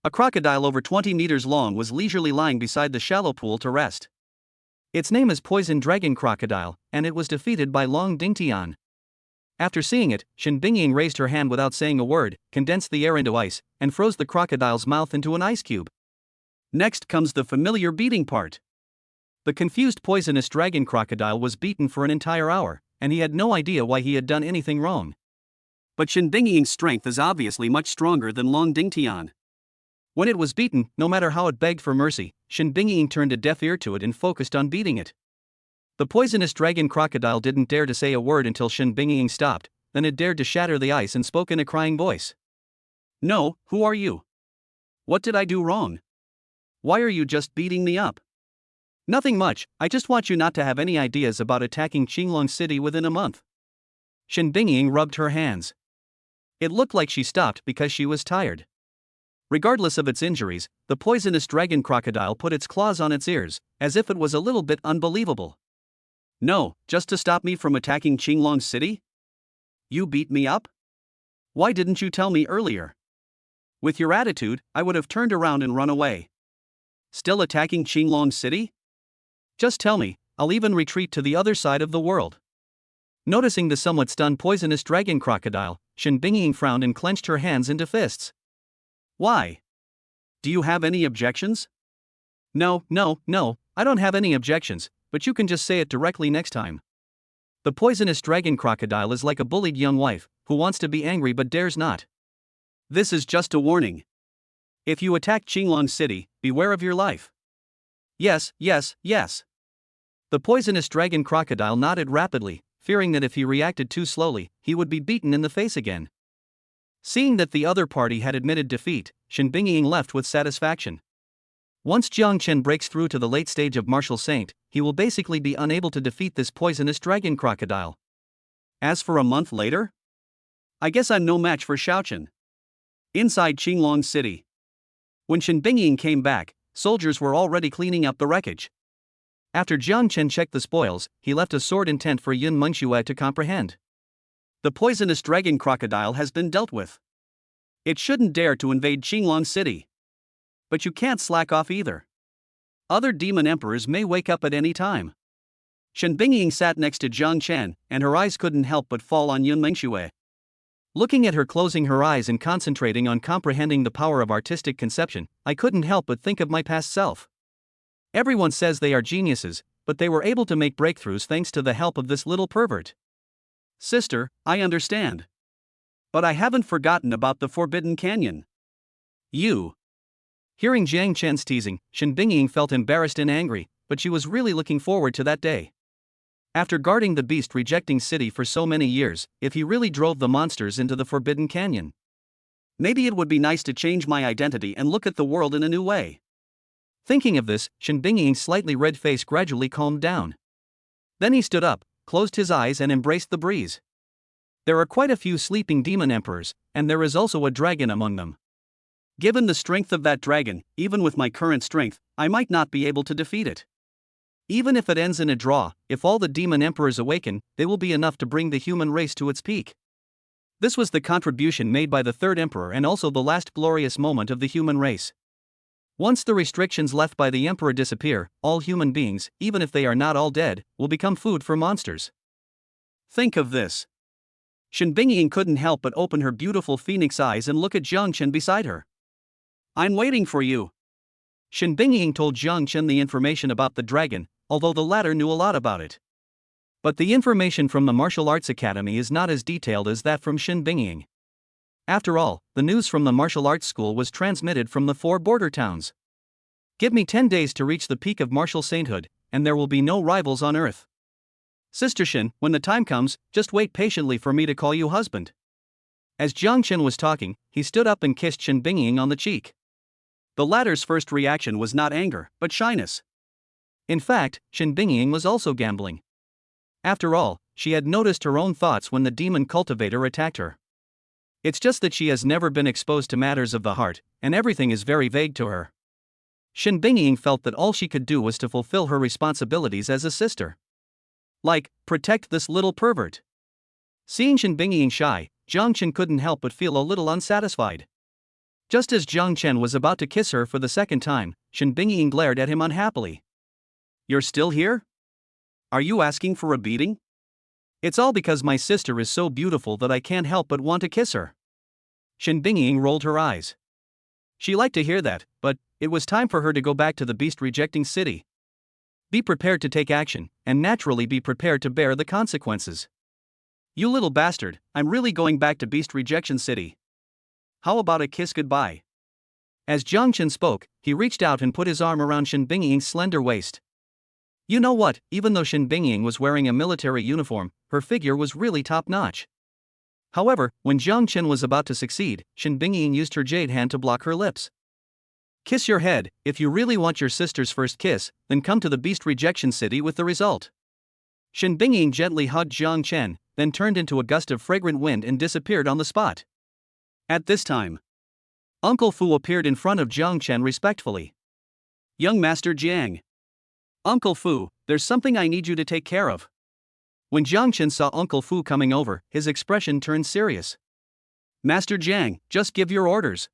a crocodile over 20 meters long was leisurely lying beside the shallow pool to rest. Its name is Poison Dragon Crocodile, and it was defeated by Long Dingtian. After seeing it, Shen Bingying raised her hand without saying a word, condensed the air into ice, and froze the crocodile's mouth into an ice cube. Next comes the familiar beating part. The confused poisonous dragon crocodile was beaten for an entire hour, and he had no idea why he had done anything wrong. But Shen Bingying's strength is obviously much stronger than Long Dingtian. When it was beaten, no matter how it begged for mercy, Shen Bingying turned a deaf ear to it and focused on beating it. The poisonous dragon crocodile didn't dare to say a word until Shen Bingying stopped, then it dared to shatter the ice and spoke in a crying voice. No, who are you? What did I do wrong? Why are you just beating me up? Nothing much, I just want you not to have any ideas about attacking Qinglong City within a month. Shen Bingying rubbed her hands. It looked like she stopped because she was tired. Regardless of its injuries, the poisonous dragon crocodile put its claws on its ears, as if it was a little bit unbelievable. No, just to stop me from attacking Qinglong City? You beat me up? Why didn't you tell me earlier? With your attitude, I would have turned around and run away. Still attacking Qinglong City? Just tell me, I'll even retreat to the other side of the world. Noticing the somewhat stunned poisonous dragon crocodile, Shen Bingying frowned and clenched her hands into fists. Why? Do you have any objections? No, I don't have any objections, but you can just say it directly next time. The poisonous dragon crocodile is like a bullied young wife, who wants to be angry but dares not. This is just a warning. If you attack Qinglong City, beware of your life. Yes. The poisonous dragon crocodile nodded rapidly, fearing that if he reacted too slowly, he would be beaten in the face again. Seeing that the other party had admitted defeat, Shen Bingying left with satisfaction. Once Jiang Chen breaks through to the late stage of Martial Saint, he will basically be unable to defeat this poisonous dragon crocodile. As for a month later? I guess I'm no match for Xiaochen. Inside Qinglong City. When Shen Bingying came back, soldiers were already cleaning up the wreckage. After Jiang Chen checked the spoils, he left a sword intent for Yun Mengxue to comprehend. The poisonous dragon crocodile has been dealt with. It shouldn't dare to invade Qinglong City. But you can't slack off either. Other demon emperors may wake up at any time. Shen Bingying sat next to Jiang Chen, and her eyes couldn't help but fall on Yun Mengxue. Looking at her closing her eyes and concentrating on comprehending the power of artistic conception, I couldn't help but think of my past self. Everyone says they are geniuses, but they were able to make breakthroughs thanks to the help of this little pervert. Sister, I understand. But I haven't forgotten about the Forbidden Canyon. You. Hearing Jiang Chen's teasing, Shen Bingying felt embarrassed and angry, but she was really looking forward to that day. After guarding the beast rejecting city for so many years, if he really drove the monsters into the Forbidden Canyon. Maybe it would be nice to change my identity and look at the world in a new way. Thinking of this, Shen Bingying's slightly red face gradually calmed down. Then he stood up, closed his eyes and embraced the breeze. There are quite a few sleeping demon emperors, and there is also a dragon among them. Given the strength of that dragon, even with my current strength, I might not be able to defeat it. Even if it ends in a draw, if all the demon emperors awaken, they will be enough to bring the human race to its peak. This was the contribution made by the third emperor and also the last glorious moment of the human race. Once the restrictions left by the emperor disappear, all human beings, even if they are not all dead, will become food for monsters. Think of this. Shen Bingying couldn't help but open her beautiful phoenix eyes and look at Jiang Chen beside her. I'm waiting for you. Shen Bingying told Jiang Chen the information about the dragon, although the latter knew a lot about it. But the information from the martial arts academy is not as detailed as that from Shen Bingying. After all, the news from the martial arts school was transmitted from the 4 border towns. Give me 10 days to reach the peak of martial sainthood, and there will be no rivals on earth. Sister Shen, when the time comes, just wait patiently for me to call you husband. As Jiang Chen was talking, he stood up and kissed Shen Bingying on the cheek. The latter's first reaction was not anger, but shyness. In fact, Shen Bingying was also gambling. After all, she had noticed her own thoughts when the demon cultivator attacked her. It's just that she has never been exposed to matters of the heart, and everything is very vague to her. Shen Bingying felt that all she could do was to fulfill her responsibilities as a sister. Like, protect this little pervert. Seeing Shen Bingying shy, Jiang Chen couldn't help but feel a little unsatisfied. Just as Jiang Chen was about to kiss her for the second time, Shen Bingying glared at him unhappily. You're still here? Are you asking for a beating? It's all because my sister is so beautiful that I can't help but want to kiss her. Shen Bingying rolled her eyes. She liked to hear that, but it was time for her to go back to the beast-rejecting city. Be prepared to take action, and naturally be prepared to bear the consequences. You little bastard, I'm really going back to Beast Rejection City. How about a kiss goodbye? As Jiang Chen spoke, he reached out and put his arm around Shen Bingying's slender waist. You know what, even though Shen Bingying was wearing a military uniform, her figure was really top-notch. However, when Jiang Chen was about to succeed, Shen Bingying used her jade hand to block her lips. Kiss your head, if you really want your sister's first kiss, then come to the Beast Rejection City with the result. Shen Bingying gently hugged Jiang Chen, then turned into a gust of fragrant wind and disappeared on the spot. At this time, Uncle Fu appeared in front of Jiang Chen respectfully. Young Master Jiang. Uncle Fu, there's something I need you to take care of. When Jiang Chen saw Uncle Fu coming over, his expression turned serious. Master Jiang, just give your orders.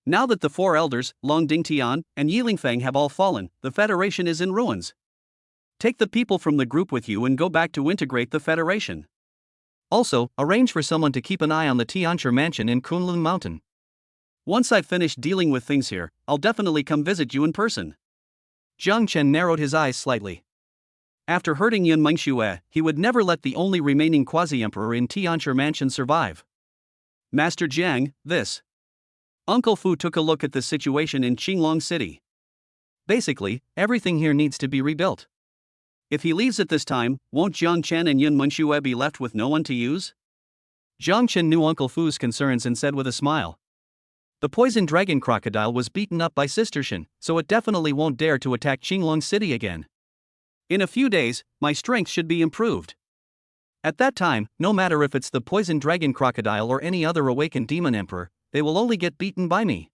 Now that the 4 elders, Long Dingtian and Yilingfeng have all fallen, the Federation is in ruins. Take the people from the group with you and go back to integrate the Federation. Also, arrange for someone to keep an eye on the Tianchi mansion in Kunlun Mountain. Once I've finished dealing with things here, I'll definitely come visit you in person. Jiang Chen narrowed his eyes slightly. After hurting Yun Mengxue, he would never let the only remaining quasi-emperor in Tianchi Mansion survive. Master Jiang, this. Uncle Fu took a look at the situation in Qinglong City. Basically, everything here needs to be rebuilt. If he leaves at this time, won't Jiang Chen and Yun Mengxue be left with no one to use? Jiang Chen knew Uncle Fu's concerns and said with a smile. The poison dragon crocodile was beaten up by Sister Shen, so it definitely won't dare to attack Qinglong City again. In a few days, my strength should be improved. At that time, no matter if it's the poison dragon crocodile or any other awakened demon emperor, they will only get beaten by me.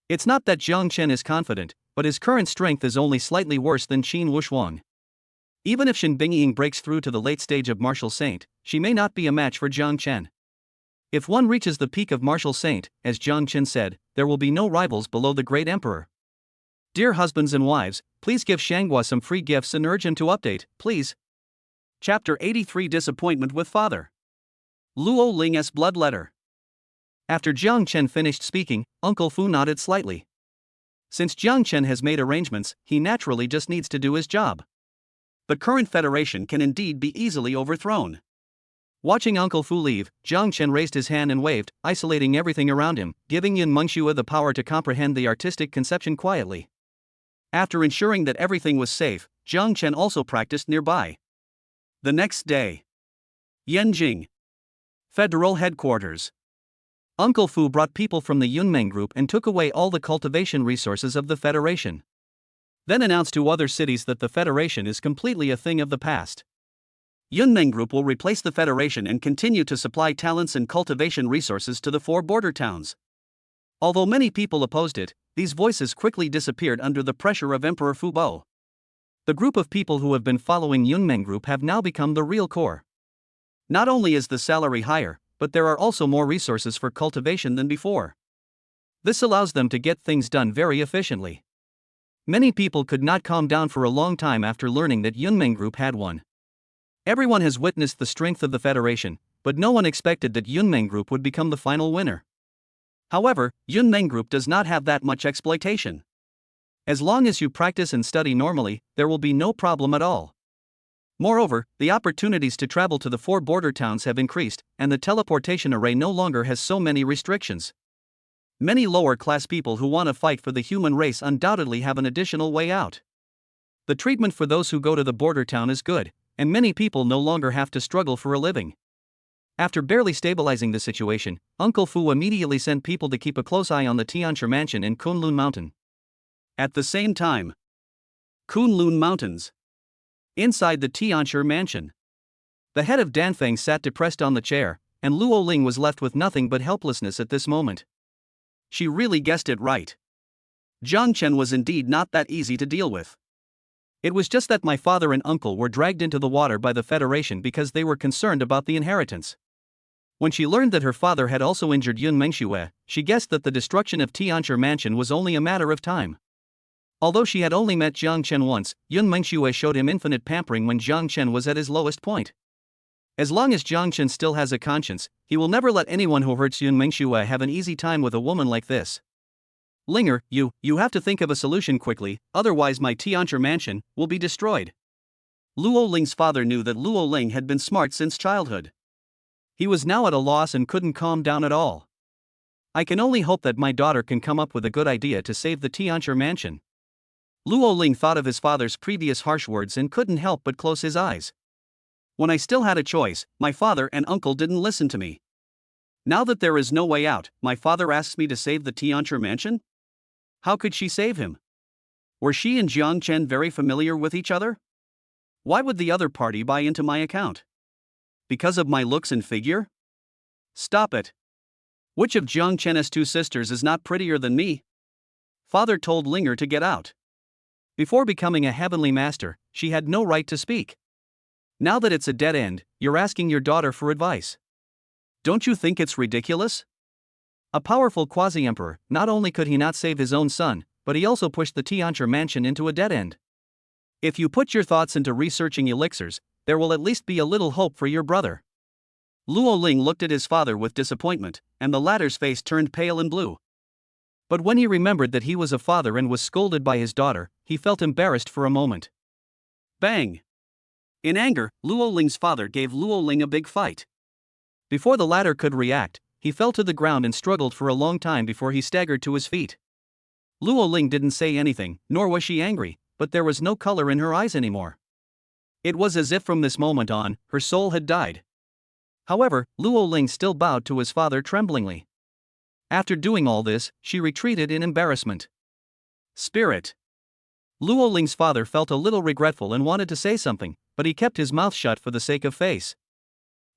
It's not that Jiang Chen is confident, but his current strength is only slightly worse than Qin Wushuang. Even if Shen Bingying breaks through to the late stage of Martial Saint, she may not be a match for Jiang Chen. If one reaches the peak of Martial Saint, as Jiang Chen said, there will be no rivals below the great emperor. Dear husbands and wives, please give Shanghua some free gifts and urge him to update, please. Chapter 83 Disappointment with Father. Luo Ling's Blood Letter. After Jiang Chen finished speaking, Uncle Fu nodded slightly. Since Jiang Chen has made arrangements, he naturally just needs to do his job. The current federation can indeed be easily overthrown. Watching Uncle Fu leave, Jiang Chen raised his hand and waved, isolating everything around him, giving Yun Mengxue the power to comprehend the artistic conception quietly. After ensuring that everything was safe, Jiang Chen also practiced nearby. The next day. Yanjing. Federal Headquarters. Uncle Fu brought people from the Yunmeng group and took away all the cultivation resources of the Federation. Then announced to other cities that the Federation is completely a thing of the past. Yunmeng Group will replace the Federation and continue to supply talents and cultivation resources to the 4 border towns. Although many people opposed it, these voices quickly disappeared under the pressure of Emperor Fu Bo. The group of people who have been following Yunmeng Group have now become the real core. Not only is the salary higher, but there are also more resources for cultivation than before. This allows them to get things done very efficiently. Many people could not calm down for a long time after learning that Yunmeng Group had won. Everyone has witnessed the strength of the Federation, but no one expected that Yunmeng Group would become the final winner. However, Yunmeng Group does not have that much exploitation. As long as you practice and study normally, there will be no problem at all. Moreover, the opportunities to travel to the 4 border towns have increased, and the teleportation array no longer has so many restrictions. Many lower-class people who want to fight for the human race undoubtedly have an additional way out. The treatment for those who go to the border town is good, and many people no longer have to struggle for a living. After barely stabilizing the situation, Uncle Fu immediately sent people to keep a close eye on the Tianchi mansion in Kunlun Mountain. At the same time, Kunlun Mountains. Inside the Tianchi mansion, the head of Danfeng sat depressed on the chair, and Luo Ling was left with nothing but helplessness at this moment. She really guessed it right. Jiang Chen was indeed not that easy to deal with. It was just that my father and uncle were dragged into the water by the Federation because they were concerned about the inheritance. When she learned that her father had also injured Yun Mengxue, she guessed that the destruction of Tianchi mansion was only a matter of time. Although she had only met Jiang Chen once, Yun Mengxue showed him infinite pampering when Jiang Chen was at his lowest point. As long as Jiang Chen still has a conscience, he will never let anyone who hurts Yun Mengxue have an easy time with a woman like this. Linger, you have to think of a solution quickly, otherwise my Tianchi mansion will be destroyed. Luo Ling's father knew that Luo Ling had been smart since childhood. He was now at a loss and couldn't calm down at all. I can only hope that my daughter can come up with a good idea to save the Tianchi mansion. Luo Ling thought of his father's previous harsh words and couldn't help but close his eyes. When I still had a choice, my father and uncle didn't listen to me. Now that there is no way out, my father asks me to save the Tianchi mansion? How could she save him? Were she and Jiang Chen very familiar with each other? Why would the other party buy into my account? Because of my looks and figure? Stop it. Which of Jiang Chen's 2 sisters is not prettier than me? Father told Linger to get out. Before becoming a heavenly master, she had no right to speak. Now that it's a dead end, you're asking your daughter for advice. Don't you think it's ridiculous? A powerful quasi-emperor, not only could he not save his own son, but he also pushed the Tianchi mansion into a dead end. If you put your thoughts into researching elixirs, there will at least be a little hope for your brother. Luo Ling looked at his father with disappointment, and the latter's face turned pale and blue. But when he remembered that he was a father and was scolded by his daughter, he felt embarrassed for a moment. Bang! In anger, Luo Ling's father gave Luo Ling a big fight. Before the latter could react, he fell to the ground and struggled for a long time before he staggered to his feet. Luo Ling didn't say anything, nor was she angry, but there was no color in her eyes anymore. It was as if from this moment on, her soul had died. However, Luo Ling still bowed to his father tremblingly. After doing all this, she retreated in embarrassment. Spirit. Luo Ling's father felt a little regretful and wanted to say something, but he kept his mouth shut for the sake of face.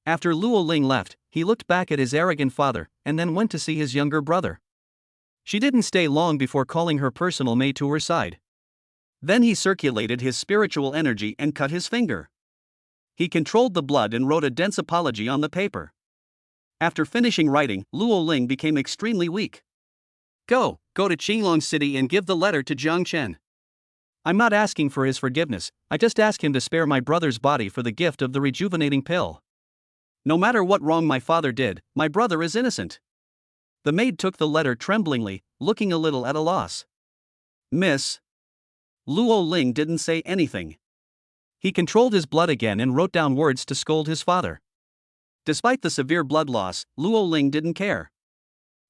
After Luo Ling left, he looked back at his arrogant father, and then went to see his younger brother. She didn't stay long before calling her personal maid to her side. Then he circulated his spiritual energy and cut his finger. He controlled the blood and wrote a dense apology on the paper. After finishing writing, Luo Ling became extremely weak. Go to Qinglong City and give the letter to Jiang Chen. I'm not asking for his forgiveness, I just ask him to spare my brother's body for the gift of the rejuvenating pill. No matter what wrong my father did, my brother is innocent. The maid took the letter tremblingly, looking a little at a loss. Miss. Luo Ling didn't say anything. He controlled his blood again and wrote down words to scold his father. Despite the severe blood loss, Luo Ling didn't care.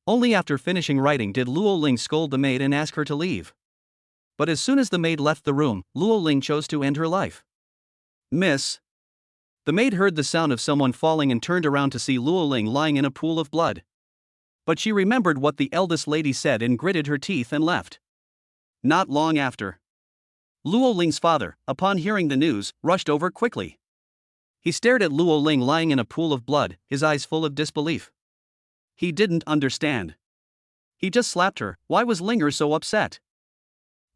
Only after finishing writing did Luo Ling scold the maid and ask her to leave. But as soon as the maid left the room, Luo Ling chose to end her life. Miss. The maid heard the sound of someone falling and turned around to see Luo Ling lying in a pool of blood. But she remembered what the eldest lady said and gritted her teeth and left. Not long after, Luo Ling's father, upon hearing the news, rushed over quickly. He stared at Luo Ling lying in a pool of blood, his eyes full of disbelief. He didn't understand. He just slapped her. Why was Linger so upset?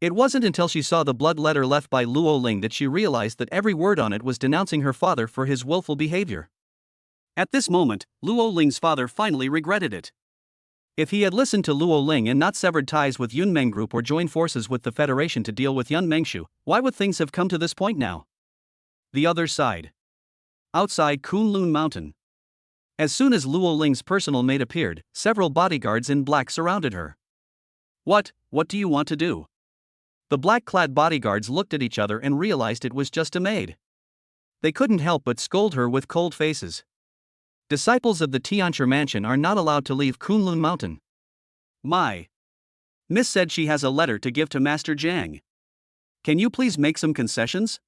It wasn't until she saw the blood letter left by Luo Ling that she realized that every word on it was denouncing her father for his willful behavior. At this moment, Luo Ling's father finally regretted it. If he had listened to Luo Ling and not severed ties with Yun Meng Group or joined forces with the Federation to deal with Yun Mengshu, why would things have come to this point now? The other side. Outside Kunlun Mountain. As soon as Luo Ling's personal maid appeared, several bodyguards in black surrounded her. What do you want to do? The black-clad bodyguards looked at each other and realized it was just a maid. They couldn't help but scold her with cold faces. Disciples of the Tianchi mansion are not allowed to leave Kunlun Mountain. My Miss said she has a letter to give to Master Jiang. Can you please make some concessions?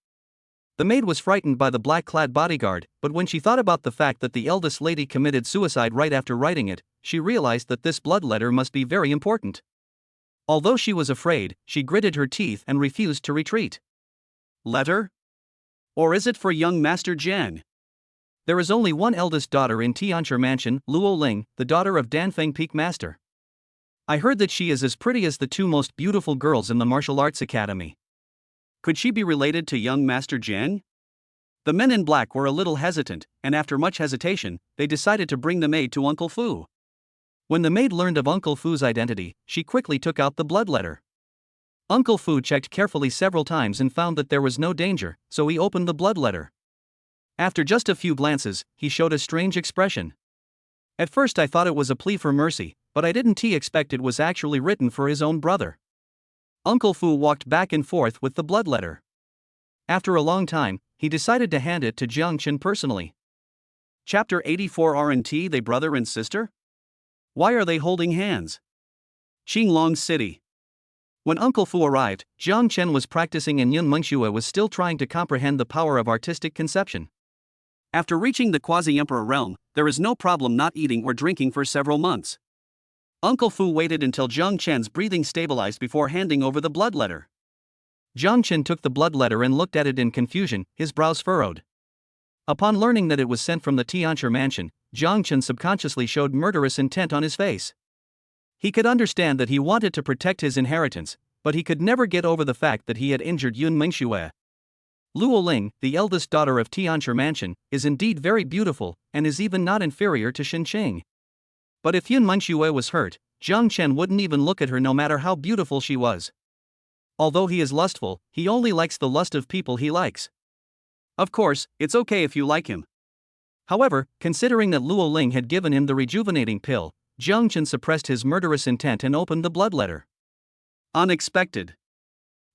The maid was frightened by the black-clad bodyguard, but when she thought about the fact that the eldest lady committed suicide right after writing it, she realized that this blood letter must be very important. Although she was afraid, she gritted her teeth and refused to retreat. Letter? Or is it for young Master Jiang? There is only one eldest daughter in Tianchi Mansion, Luo Ling, the daughter of Danfeng Peak Master. I heard that she is as pretty as the two most beautiful girls in the martial arts academy. Could she be related to young Master Jiang? The men in black were a little hesitant, and after much hesitation, they decided to bring the maid to Uncle Fu. When the maid learned of Uncle Fu's identity, she quickly took out the blood letter. Uncle Fu checked carefully several times and found that there was no danger, so he opened the blood letter. After just a few glances, he showed a strange expression. At first I thought it was a plea for mercy, but I didn't expect it was actually written for his own brother. Uncle Fu walked back and forth with the blood letter. After a long time, he decided to hand it to Jiang Chen personally. Chapter 84 Aren't they brother and sister? Why are they holding hands? Qinglong City. When Uncle Fu arrived, Jiang Chen was practicing and Yun Mengxue was still trying to comprehend the power of artistic conception. After reaching the quasi-emperor realm, there is no problem not eating or drinking for several months. Uncle Fu waited until Jiang Chen's breathing stabilized before handing over the blood letter. Jiang Chen took the blood letter and looked at it in confusion, his brows furrowed. Upon learning that it was sent from the Tianchi mansion, Jiang Chen subconsciously showed murderous intent on his face. He could understand that he wanted to protect his inheritance, but he could never get over the fact that he had injured Yun Mengxue. Luo Ling, the eldest daughter of Tianchi mansion, is indeed very beautiful, and is even not inferior to Xin Qing. But if Yun Mengxue was hurt, Jiang Chen wouldn't even look at her no matter how beautiful she was. Although he is lustful, he only likes the lust of people he likes. Of course, it's okay if you like him. However, considering that Luo Ling had given him the rejuvenating pill, Jiang Chen suppressed his murderous intent and opened the blood letter. Unexpected.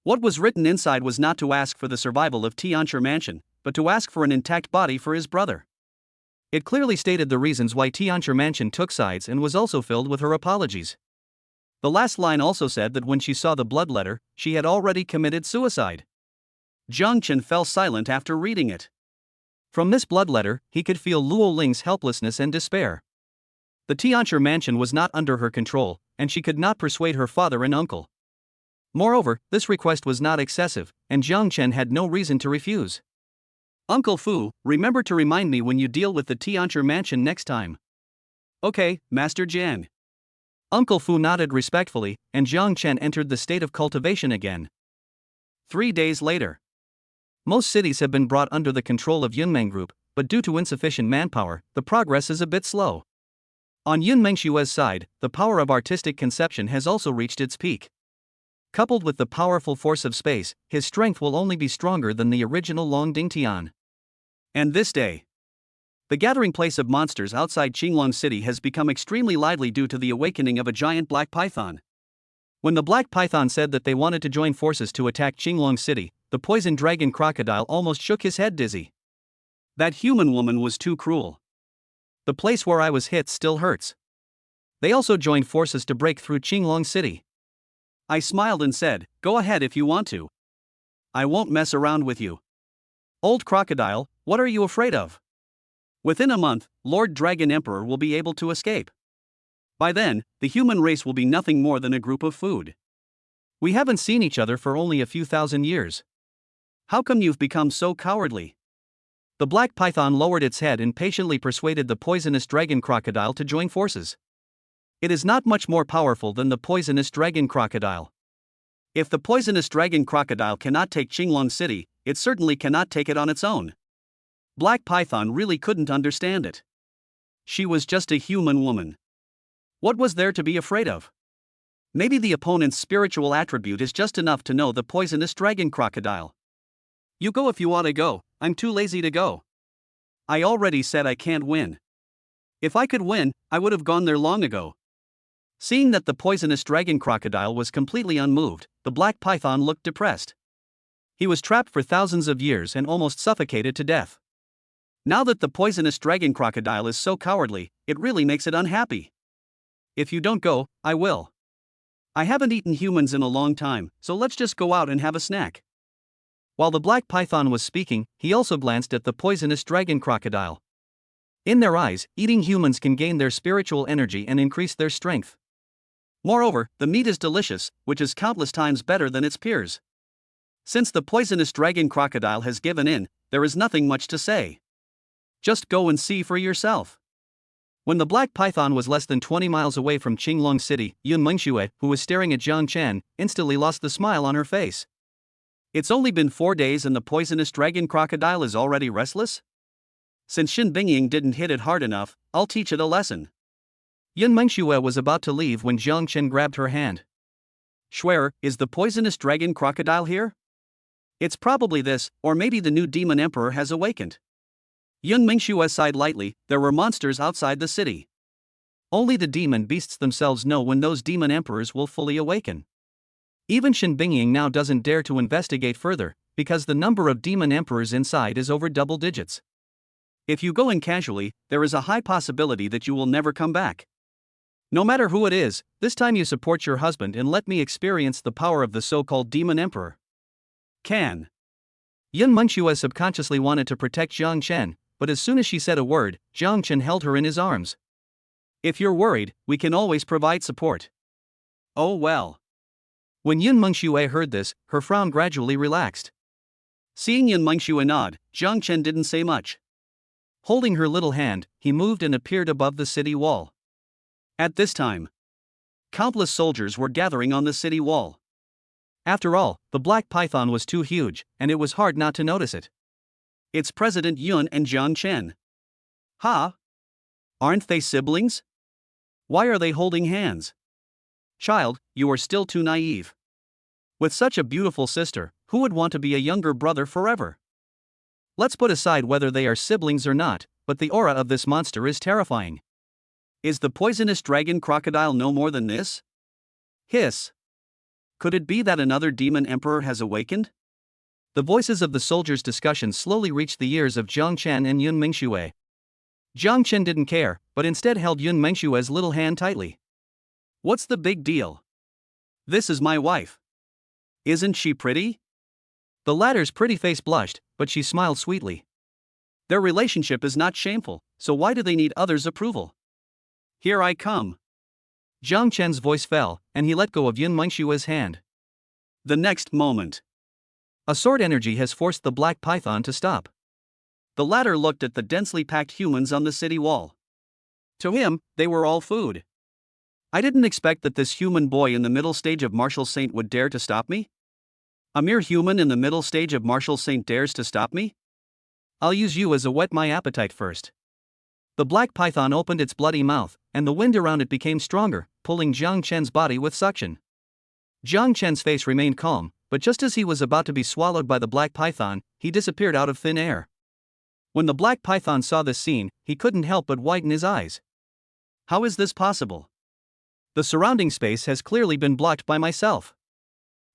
What was written inside was not to ask for the survival of Tianchi mansion, but to ask for an intact body for his brother. It clearly stated the reasons why Tianchi mansion took sides and was also filled with her apologies. The last line also said that when she saw the blood letter, she had already committed suicide. Jiang Chen fell silent after reading it. From this blood letter, he could feel Luo Ling's helplessness and despair. The Tianchi mansion was not under her control, and she could not persuade her father and uncle. Moreover, this request was not excessive, and Jiang Chen had no reason to refuse. Uncle Fu, remember to remind me when you deal with the Tianchi mansion next time. Okay, Master Jiang. Uncle Fu nodded respectfully, and Jiang Chen entered the state of cultivation again. 3 days later. Most cities have been brought under the control of Yunmeng Group, but due to insufficient manpower, the progress is a bit slow. On Yun Mengshue's side, the power of artistic conception has also reached its peak. Coupled with the powerful force of space, his strength will only be stronger than the original Long Dingtian. And this day, the gathering place of monsters outside Qinglong City has become extremely lively due to the awakening of a giant black python. When the black python said that they wanted to join forces to attack Qinglong City, the poison dragon crocodile almost shook his head dizzy. That human woman was too cruel. The place where I was hit still hurts. They also joined forces to break through Qinglong City. I smiled and said, go ahead if you want to. I won't mess around with you. Old crocodile, what are you afraid of? Within a month, Lord Dragon Emperor will be able to escape. By then, the human race will be nothing more than a group of food. We haven't seen each other for only a few thousand years. How come you've become so cowardly? The black python lowered its head and patiently persuaded the poisonous dragon crocodile to join forces. It is not much more powerful than the poisonous dragon crocodile. If the poisonous dragon crocodile cannot take Qinglong City, it certainly cannot take it on its own. Black Python really couldn't understand it. She was just a human woman. What was there to be afraid of? Maybe the opponent's spiritual attribute is just enough to know the poisonous dragon crocodile. You go if you want to go, I'm too lazy to go. I already said I can't win. If I could win, I would have gone there long ago. Seeing that the poisonous dragon crocodile was completely unmoved, the black python looked depressed. He was trapped for thousands of years and almost suffocated to death. Now that the poisonous dragon crocodile is so cowardly, it really makes it unhappy. If you don't go, I will. I haven't eaten humans in a long time, so let's just go out and have a snack. While the black python was speaking, he also glanced at the poisonous dragon crocodile. In their eyes, eating humans can gain their spiritual energy and increase their strength. Moreover, the meat is delicious, which is countless times better than its peers. Since the poisonous dragon crocodile has given in, there is nothing much to say. Just go and see for yourself. When the black python was less than 20 miles away from Qinglong City, Yun Mengxue, who was staring at Jiang Chen, instantly lost the smile on her face. It's only been 4 days and the poisonous dragon crocodile is already restless? Since Xin Bingying didn't hit it hard enough, I'll teach it a lesson. Yun Mengxue was about to leave when Jiang Chen grabbed her hand. Schwer, is the poisonous dragon crocodile here? It's probably this, or maybe the new demon emperor has awakened. Yun Mengxue sighed lightly. There were monsters outside the city. Only the demon beasts themselves know when those demon emperors will fully awaken. Even Xin Bingying now doesn't dare to investigate further, because the number of demon emperors inside is over double digits. If you go in casually, there is a high possibility that you will never come back. No matter who it is, this time you support your husband and let me experience the power of the so-called demon emperor. Can. Yun Mengxue subconsciously wanted to protect Jiang Chen, but as soon as she said a word, Jiang Chen held her in his arms. If you're worried, we can always provide support. Oh well. When Yun Mengxue heard this, her frown gradually relaxed. Seeing Yun Mengxue nod, Jiang Chen didn't say much. Holding her little hand, he moved and appeared above the city wall. At this time, countless soldiers were gathering on the city wall. After all, the black python was too huge, and it was hard not to notice it. It's President Yun and Jiang Chen. Ha! Aren't they siblings? Why are they holding hands? Child, you are still too naive. With such a beautiful sister, who would want to be a younger brother forever? Let's put aside whether they are siblings or not, but the aura of this monster is terrifying. Is the poisonous dragon crocodile no more than this? Hiss. Could it be that another demon emperor has awakened? The voices of the soldiers' discussion slowly reached the ears of Jiang Chen and Yun Mengxue. Jiang Chen didn't care, but instead held Yun Mengxue's little hand tightly. What's the big deal? This is my wife. Isn't she pretty? The latter's pretty face blushed, but she smiled sweetly. Their relationship is not shameful, so why do they need others' approval? Here I come. Jiang Chen's voice fell, and he let go of Yun Mengxue's hand. The next moment, a sword energy has forced the black python to stop. The latter looked at the densely packed humans on the city wall. To him, they were all food. I didn't expect that this human boy in the middle stage of martial saint would dare to stop me. A mere human in the middle stage of martial saint dares to stop me? I'll use you as a whet my appetite first. The black python opened its bloody mouth, and the wind around it became stronger, pulling Jiang Chen's body with suction. Jiang Chen's face remained calm, but just as he was about to be swallowed by the black python, he disappeared out of thin air. When the black python saw this scene, he couldn't help but widen his eyes. How is this possible? The surrounding space has clearly been blocked by myself.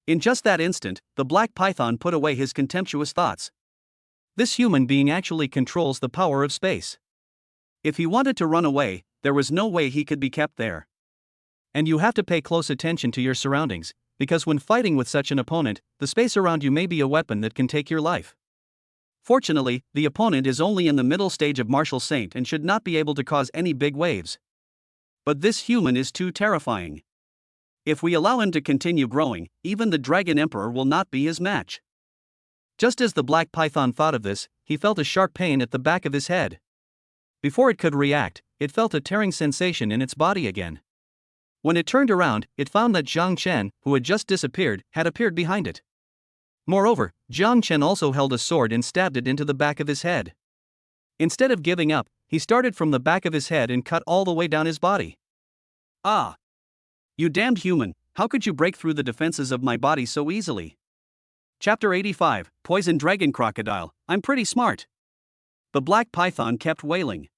In just that instant, the black python put away his contemptuous thoughts. This human being actually controls the power of space. If he wanted to run away, there was no way he could be kept there. And you have to pay close attention to your surroundings, because when fighting with such an opponent, the space around you may be a weapon that can take your life. Fortunately, the opponent is only in the middle stage of martial saint and should not be able to cause any big waves. But this human is too terrifying. If we allow him to continue growing, even the Dragon Emperor will not be his match. Just as the black python thought of this, he felt a sharp pain at the back of his head. Before it could react, it felt a tearing sensation in its body again. When it turned around, it found that Jiang Chen, who had just disappeared, had appeared behind it. Moreover, Jiang Chen also held a sword and stabbed it into the back of his head. Instead of giving up, he started from the back of his head and cut all the way down his body. Ah! You damned human, how could you break through the defenses of my body so easily? Chapter 85, Poison Dragon Crocodile, I'm pretty smart. The black python kept wailing.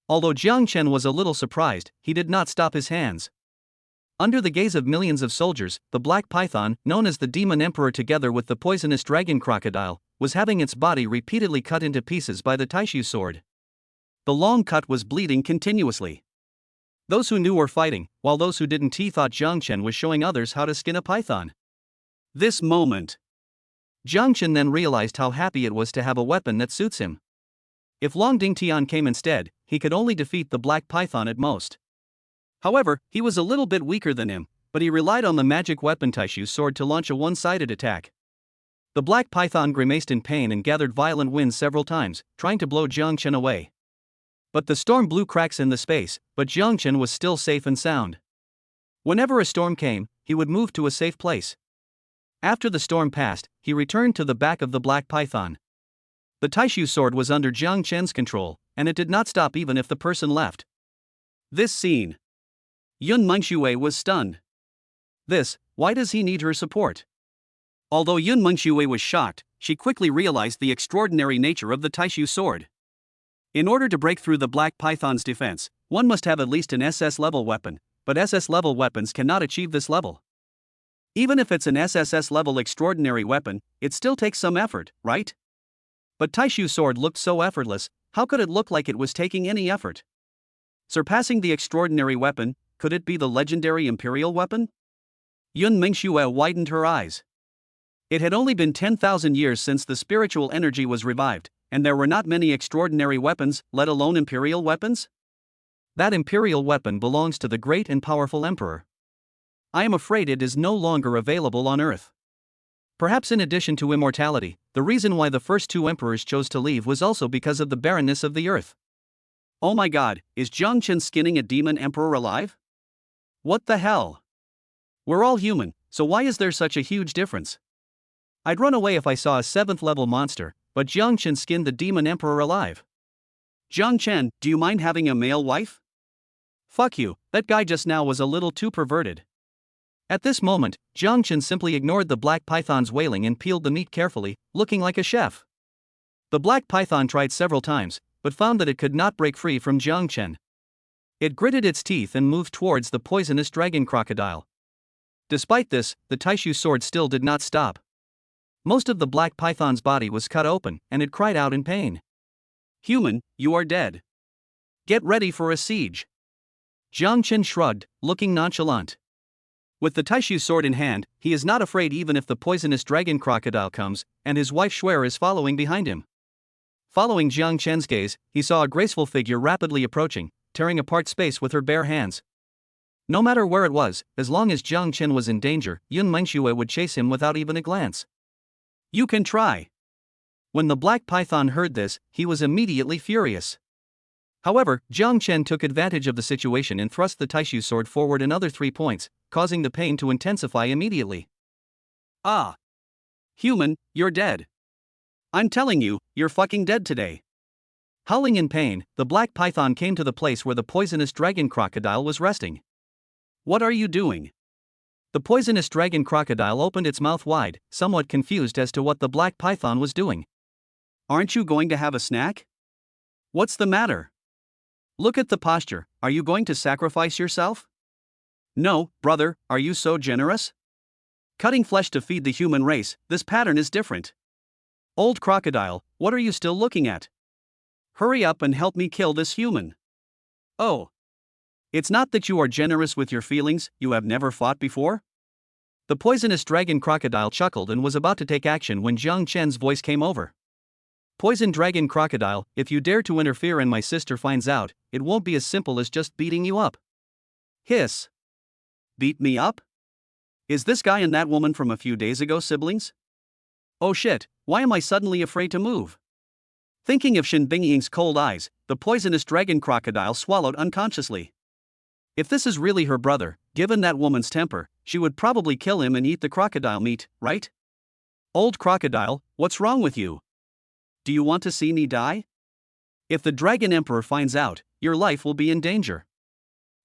Although Jiang Chen was a little surprised, he did not stop his hands. Under the gaze of millions of soldiers, the black python, known as the demon emperor together with the poisonous dragon crocodile, was having its body repeatedly cut into pieces by the Taishu sword. The long cut was bleeding continuously. Those who knew were fighting, while those who didn't thought Jiang Chen was showing others how to skin a python. This moment. Jiang Chen then realized how happy it was to have a weapon that suits him. If Long Dingtian came instead, he could only defeat the black python at most. However, he was a little bit weaker than him, but he relied on the magic weapon Taishu's sword to launch a one-sided attack. The black python grimaced in pain and gathered violent winds several times, trying to blow Jiang Chen away. But the storm blew cracks in the space, but Jiang Chen was still safe and sound. Whenever a storm came, he would move to a safe place. After the storm passed, he returned to the back of the black python. The Taishu sword was under Jiang Chen's control, and it did not stop even if the person left. This scene. Yun Mengxue was stunned. Why does he need her support? Although Yun Mengxue was shocked, she quickly realized the extraordinary nature of the Taishu sword. In order to break through the black python's defense, one must have at least an SS-level weapon, but SS-level weapons cannot achieve this level. Even if it's an SSS-level extraordinary weapon, it still takes some effort, right? But Taishu's sword looked so effortless, how could it look like it was taking any effort? Surpassing the extraordinary weapon, could it be the legendary imperial weapon? Yun Mengxue widened her eyes. It had only been 10,000 years since the spiritual energy was revived, and there were not many extraordinary weapons, let alone imperial weapons? That imperial weapon belongs to the great and powerful emperor. I am afraid it is no longer available on Earth. Perhaps in addition to immortality, the reason why the first two emperors chose to leave was also because of the barrenness of the Earth. Oh my god, is Jiang Chen skinning a demon emperor alive? What the hell? We're all human, so why is there such a huge difference? I'd run away if I saw a 7th-level monster, but Jiang Chen skinned the demon emperor alive. Jiang Chen, do you mind having a male wife? Fuck you, that guy just now was a little too perverted. At this moment, Jiang Chen simply ignored the black python's wailing and peeled the meat carefully, looking like a chef. The black python tried several times, but found that it could not break free from Jiang Chen. It gritted its teeth and moved towards the poisonous dragon crocodile. Despite this, the Taishu sword still did not stop. Most of the black python's body was cut open, and it cried out in pain. Human, you are dead. Get ready for a siege. Jiang Chen shrugged, looking nonchalant. With the Taishu sword in hand, he is not afraid even if the poisonous dragon crocodile comes, and his wife Shuer is following behind him. Following Jiang Chen's gaze, he saw a graceful figure rapidly approaching, tearing apart space with her bare hands. No matter where it was, as long as Jiang Chen was in danger, Yun Mengxue would chase him without even a glance. You can try. When the black python heard this, he was immediately furious. However, Jiang Chen took advantage of the situation and thrust the Taishu sword forward another 3 points, causing the pain to intensify immediately. Ah. Human, you're dead. I'm telling you, you're fucking dead today. Howling in pain, the black python came to the place where the poisonous dragon crocodile was resting. What are you doing? The poisonous dragon crocodile opened its mouth wide, somewhat confused as to what the black python was doing. Aren't you going to have a snack? What's the matter? Look at the posture, are you going to sacrifice yourself? No, brother, are you so generous? Cutting flesh to feed the human race, this pattern is different. Old crocodile, what are you still looking at? Hurry up and help me kill this human. Oh. It's not that you are generous with your feelings, you have never fought before? The poisonous dragon crocodile chuckled and was about to take action when Jiang Chen's voice came over. Poison dragon crocodile, if you dare to interfere and my sister finds out, it won't be as simple as just beating you up. Hiss. Beat me up? Is this guy and that woman from a few days ago siblings? Oh shit, why am I suddenly afraid to move? Thinking of Shen Bingying's cold eyes, the poisonous dragon crocodile swallowed unconsciously. If this is really her brother, given that woman's temper, she would probably kill him and eat the crocodile meat, right? Old crocodile, what's wrong with you? Do you want to see me die? If the Dragon Emperor finds out, your life will be in danger.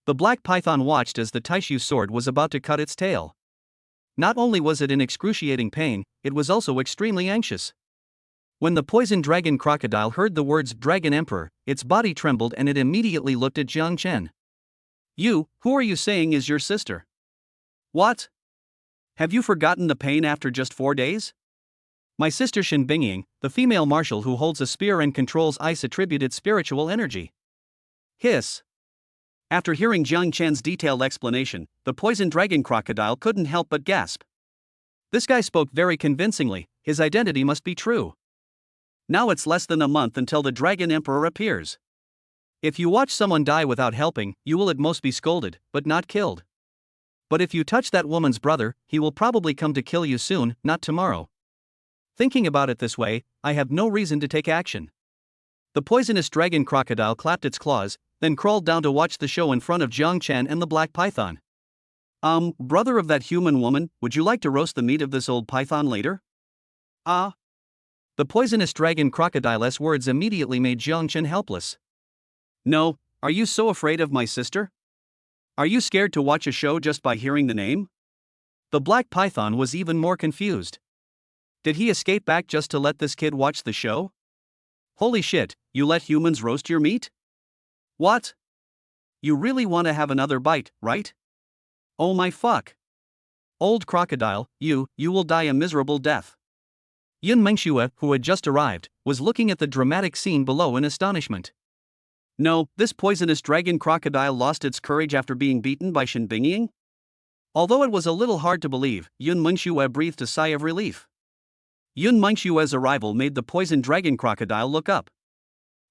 The black python watched as the Taishu sword was about to cut its tail. Not only was it in excruciating pain, it was also extremely anxious. When the poison dragon crocodile heard the words Dragon Emperor, its body trembled and it immediately looked at Jiang Chen. You, who are you saying is your sister? What? Have you forgotten the pain after just 4 days? My sister Shin Bingying, the female marshal who holds a spear and controls ice, attributed spiritual energy. Hiss. After hearing Jiang Chen's detailed explanation, the poison dragon crocodile couldn't help but gasp. This guy spoke very convincingly, his identity must be true. Now it's less than a month until the Dragon Emperor appears. If you watch someone die without helping, you will at most be scolded, but not killed. But if you touch that woman's brother, he will probably come to kill you soon, not tomorrow. Thinking about it this way, I have no reason to take action. The poisonous dragon crocodile clapped its claws, then crawled down to watch the show in front of Jiang Chen and the black python. Brother of that human woman, would you like to roast the meat of this old python later? Ah. The poisonous dragon crocodile's words immediately made Jiang Chen helpless. No, are you so afraid of my sister? Are you scared to watch a show just by hearing the name? The black python was even more confused. Did he escape back just to let this kid watch the show? Holy shit, you let humans roast your meat? What? You really want to have another bite, right? Oh my fuck. Old crocodile, you will die a miserable death. Yun Mengxue, who had just arrived, was looking at the dramatic scene below in astonishment. No, this poisonous dragon crocodile lost its courage after being beaten by Shin Bingying? Although it was a little hard to believe, Yun Mengxue breathed a sigh of relief. Yun Mengxue's arrival made the poison dragon crocodile look up.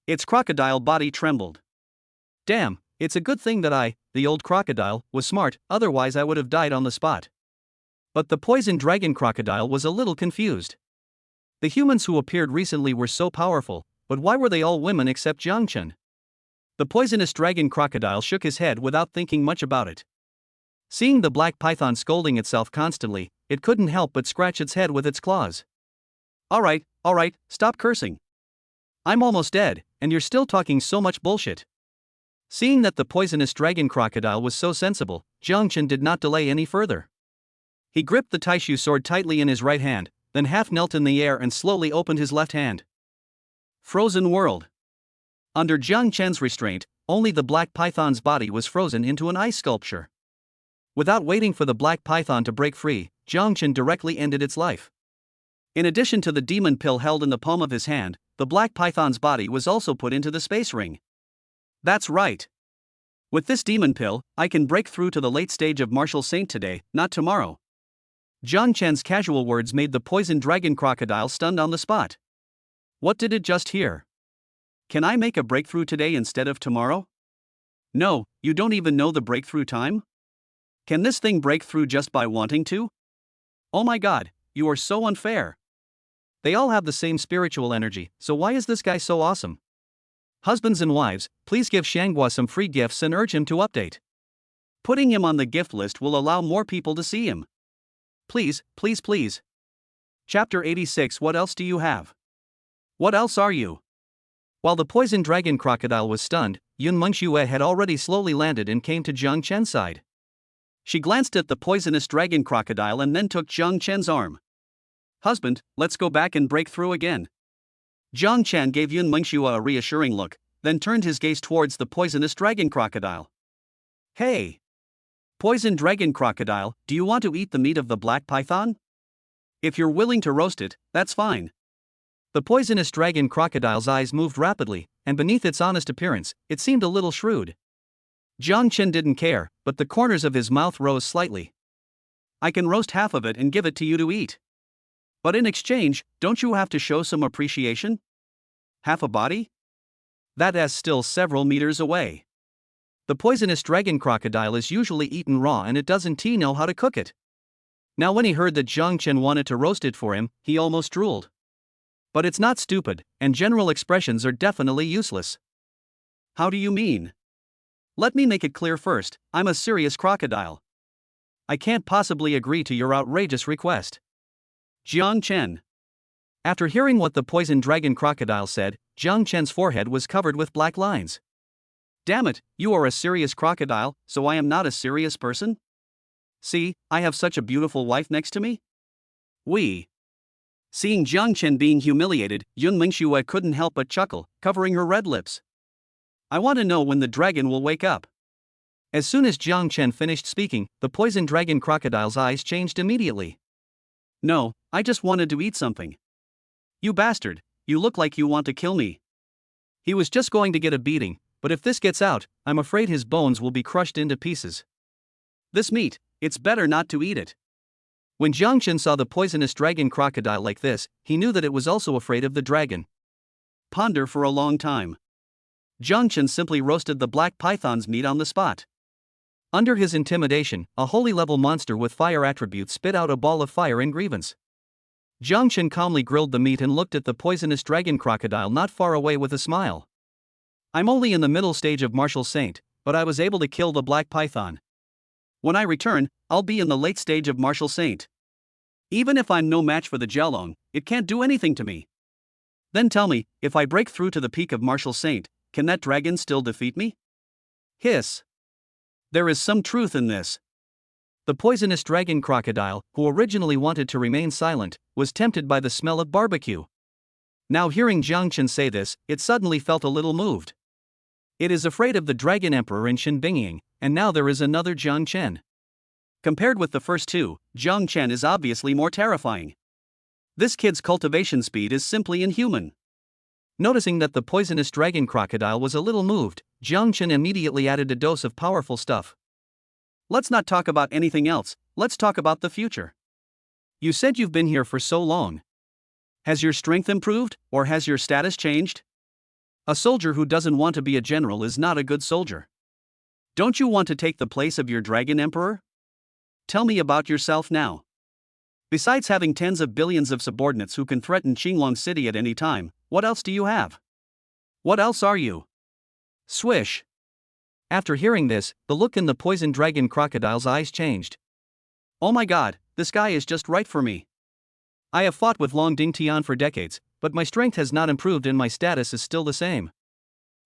Its crocodile body trembled. Damn, it's a good thing that I, the old crocodile, was smart, otherwise I would have died on the spot. But the poison dragon crocodile was a little confused. The humans who appeared recently were so powerful, but why were they all women except Jiang Chen? The poisonous dragon crocodile shook his head without thinking much about it. Seeing the black python scolding itself constantly, it couldn't help but scratch its head with its claws. Alright, stop cursing. I'm almost dead, and you're still talking so much bullshit. Seeing that the poisonous dragon crocodile was so sensible, Jiang Chen did not delay any further. He gripped the Taishu sword tightly in his right hand, then half knelt in the air and slowly opened his left hand. Frozen world. Under Jiang Chen's restraint, only the black python's body was frozen into an ice sculpture. Without waiting for the black python to break free, Jiang Chen directly ended its life. In addition to the demon pill held in the palm of his hand, the black python's body was also put into the space ring. That's right. With this demon pill, I can break through to the late stage of Martial Saint today, not tomorrow. Jiang Chen's casual words made the poison dragon crocodile stunned on the spot. What did it just hear? Can I make a breakthrough today instead of tomorrow? No, you don't even know the breakthrough time? Can this thing break through just by wanting to? Oh my god, you are so unfair. They all have the same spiritual energy, so why is this guy so awesome? Husbands and wives, please give Shanghua some free gifts and urge him to update. Putting him on the gift list will allow more people to see him. Please. Chapter 86. What else do you have? What else are you? While the poison dragon crocodile was stunned, Yun Mengxue had already slowly landed and came to Jiang Chen's side. She glanced at the poisonous dragon crocodile and then took Jiang Chen's arm. Husband, let's go back and break through again. Jiang Chen gave Yun Mengxue a reassuring look, then turned his gaze towards the poisonous dragon crocodile. Hey! Poison dragon crocodile, do you want to eat the meat of the black python? If you're willing to roast it, that's fine. The poisonous dragon crocodile's eyes moved rapidly, and beneath its honest appearance, it seemed a little shrewd. Jiang Chen didn't care, but the corners of his mouth rose slightly. I can roast half of it and give it to you to eat. But in exchange, don't you have to show some appreciation? Half a body? That is still several meters away. The poisonous dragon crocodile is usually eaten raw and it doesn't know how to cook it. Now when he heard that Jiang Chen wanted to roast it for him, he almost drooled. But it's not stupid, and general expressions are definitely useless. How do you mean? Let me make it clear first, I'm a serious crocodile. I can't possibly agree to your outrageous request. Jiang Chen. After hearing what the poison dragon crocodile said, Jiang Chen's forehead was covered with black lines. Damn it, you are a serious crocodile, so I am not a serious person? See, I have such a beautiful wife next to me? Seeing Jiang Chen being humiliated, Yun Mengxue couldn't help but chuckle, covering her red lips. I want to know when the dragon will wake up. As soon as Jiang Chen finished speaking, the poison dragon crocodile's eyes changed immediately. No, I just wanted to eat something. You bastard, you look like you want to kill me. He was just going to get a beating, but if this gets out, I'm afraid his bones will be crushed into pieces. This meat, it's better not to eat it. When Jiang Chen saw the poisonous dragon crocodile like this, he knew that it was also afraid of the dragon. Ponder for a long time. Jiang Chen simply roasted the black python's meat on the spot. Under his intimidation, a holy level monster with fire attributes spit out a ball of fire in grievance. Jiang Chen calmly grilled the meat and looked at the poisonous dragon crocodile not far away with a smile. I'm only in the middle stage of martial saint, but I was able to kill the black python. When I return, I'll be in the late stage of martial saint. Even if I'm no match for the Jialong, it can't do anything to me. Then tell me, if I break through to the peak of martial saint, can that dragon still defeat me? Hiss. There is some truth in this. The poisonous dragon crocodile, who originally wanted to remain silent, was tempted by the smell of barbecue. Now hearing Jiang Chen say this, it suddenly felt a little moved. It is afraid of the Dragon Emperor in Shenbingying, and now there is another Jiang Chen. Compared with the first two, Jiang Chen is obviously more terrifying. This kid's cultivation speed is simply inhuman. Noticing that the poisonous dragon crocodile was a little moved, Jiang Chen immediately added a dose of powerful stuff. Let's not talk about anything else, let's talk about the future. You said you've been here for so long. Has your strength improved, or has your status changed? A soldier who doesn't want to be a general is not a good soldier. Don't you want to take the place of your Dragon Emperor? Tell me about yourself now. Besides having tens of billions of subordinates who can threaten Qinglong City at any time, what else do you have? What else are you? Swish. After hearing this, the look in the poison dragon crocodile's eyes changed. Oh my god, this guy is just right for me. I have fought with Long Ding Tian for decades, but my strength has not improved and my status is still the same.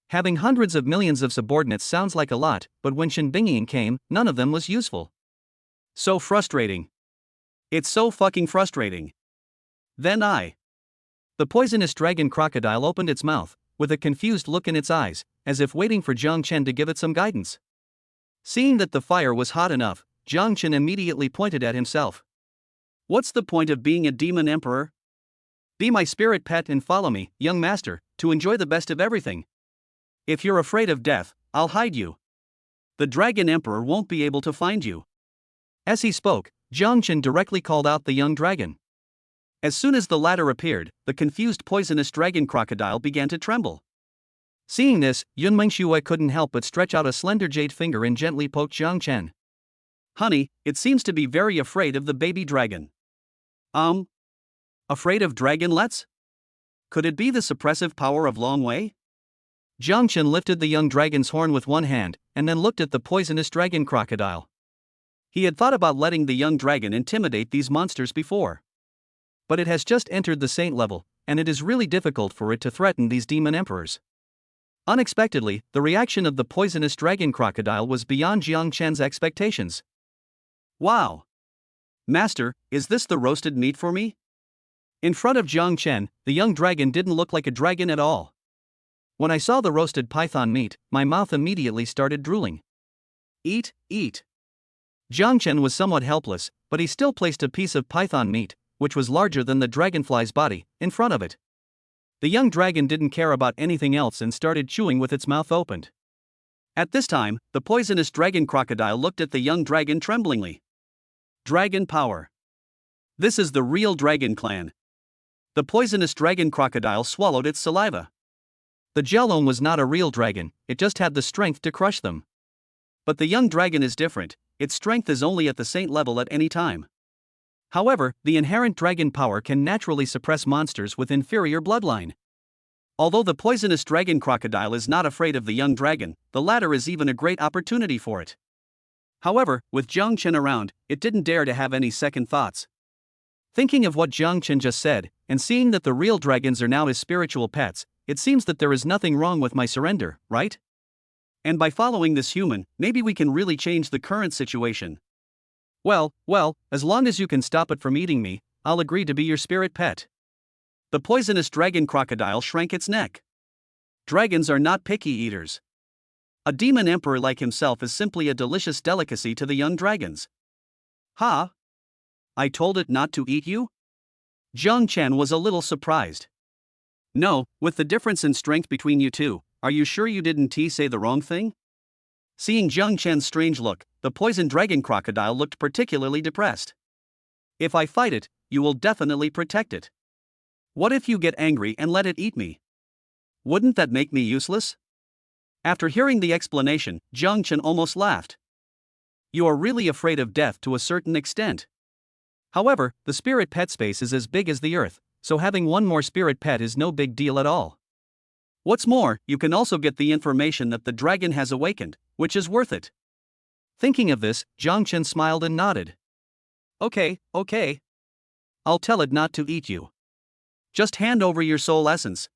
Having hundreds of millions of subordinates sounds like a lot, but when Shenbingying came, none of them was useful. So frustrating. It's so fucking frustrating. Then The poisonous dragon crocodile opened its mouth, with a confused look in its eyes, as if waiting for Jiang Chen to give it some guidance. Seeing that the fire was hot enough, Jiang Chen immediately pointed at himself. What's the point of being a demon emperor? Be my spirit pet and follow me, young master, to enjoy the best of everything. If you're afraid of death, I'll hide you. The Dragon Emperor won't be able to find you. As he spoke, Jiang Chen directly called out the young dragon. As soon as the latter appeared, the confused poisonous dragon crocodile began to tremble. Seeing this, Yun Mengshui couldn't help but stretch out a slender jade finger and gently poke Jiang Chen. Honey, it seems to be very afraid of the baby dragon. Afraid of dragonlets? Could it be the suppressive power of Long Wei? Jiang Chen lifted the young dragon's horn with one hand, and then looked at the poisonous dragon crocodile. He had thought about letting the young dragon intimidate these monsters before. But it has just entered the saint level, and it is really difficult for it to threaten these demon emperors. Unexpectedly, the reaction of the poisonous dragon crocodile was beyond Jiang Chen's expectations. Wow! Master, is this the roasted meat for me? In front of Jiang Chen, the young dragon didn't look like a dragon at all. When I saw the roasted python meat, my mouth immediately started drooling. Eat, eat. Jiang Chen was somewhat helpless, but he still placed a piece of python meat, which was larger than the dragonfly's body, in front of it. The young dragon didn't care about anything else and started chewing with its mouth opened. At this time, the poisonous dragon crocodile looked at the young dragon tremblingly. Dragon power. This is the real dragon clan. The poisonous dragon crocodile swallowed its saliva. The Jialong was not a real dragon, it just had the strength to crush them. But the young dragon is different, its strength is only at the saint level at any time. However, the inherent dragon power can naturally suppress monsters with inferior bloodline. Although the poisonous dragon crocodile is not afraid of the young dragon, the latter is even a great opportunity for it. However, with Jiang Chen around, it didn't dare to have any second thoughts. Thinking of what Jiang Chen just said, and seeing that the real dragons are now his spiritual pets, it seems that there is nothing wrong with my surrender, right? And by following this human, maybe we can really change the current situation. Well, as long as you can stop it from eating me, I'll agree to be your spirit pet. The poisonous dragon crocodile shrank its neck. Dragons are not picky eaters. A demon emperor like himself is simply a delicious delicacy to the young dragons. Ha! I told it not to eat you? Jiang Chen was a little surprised. No, with the difference in strength between you two, are you sure you didn't say the wrong thing? Seeing Jiang Chen's strange look, the poison dragon crocodile looked particularly depressed. If I fight it, you will definitely protect it. What if you get angry and let it eat me? Wouldn't that make me useless? After hearing the explanation, Jiang Chen almost laughed. You are really afraid of death to a certain extent. However, the spirit pet space is as big as the earth, so having one more spirit pet is no big deal at all. What's more, you can also get the information that the dragon has awakened, which is worth it. Thinking of this, Jiang Chen smiled and nodded. Okay. I'll tell it not to eat you. Just hand over your soul essence.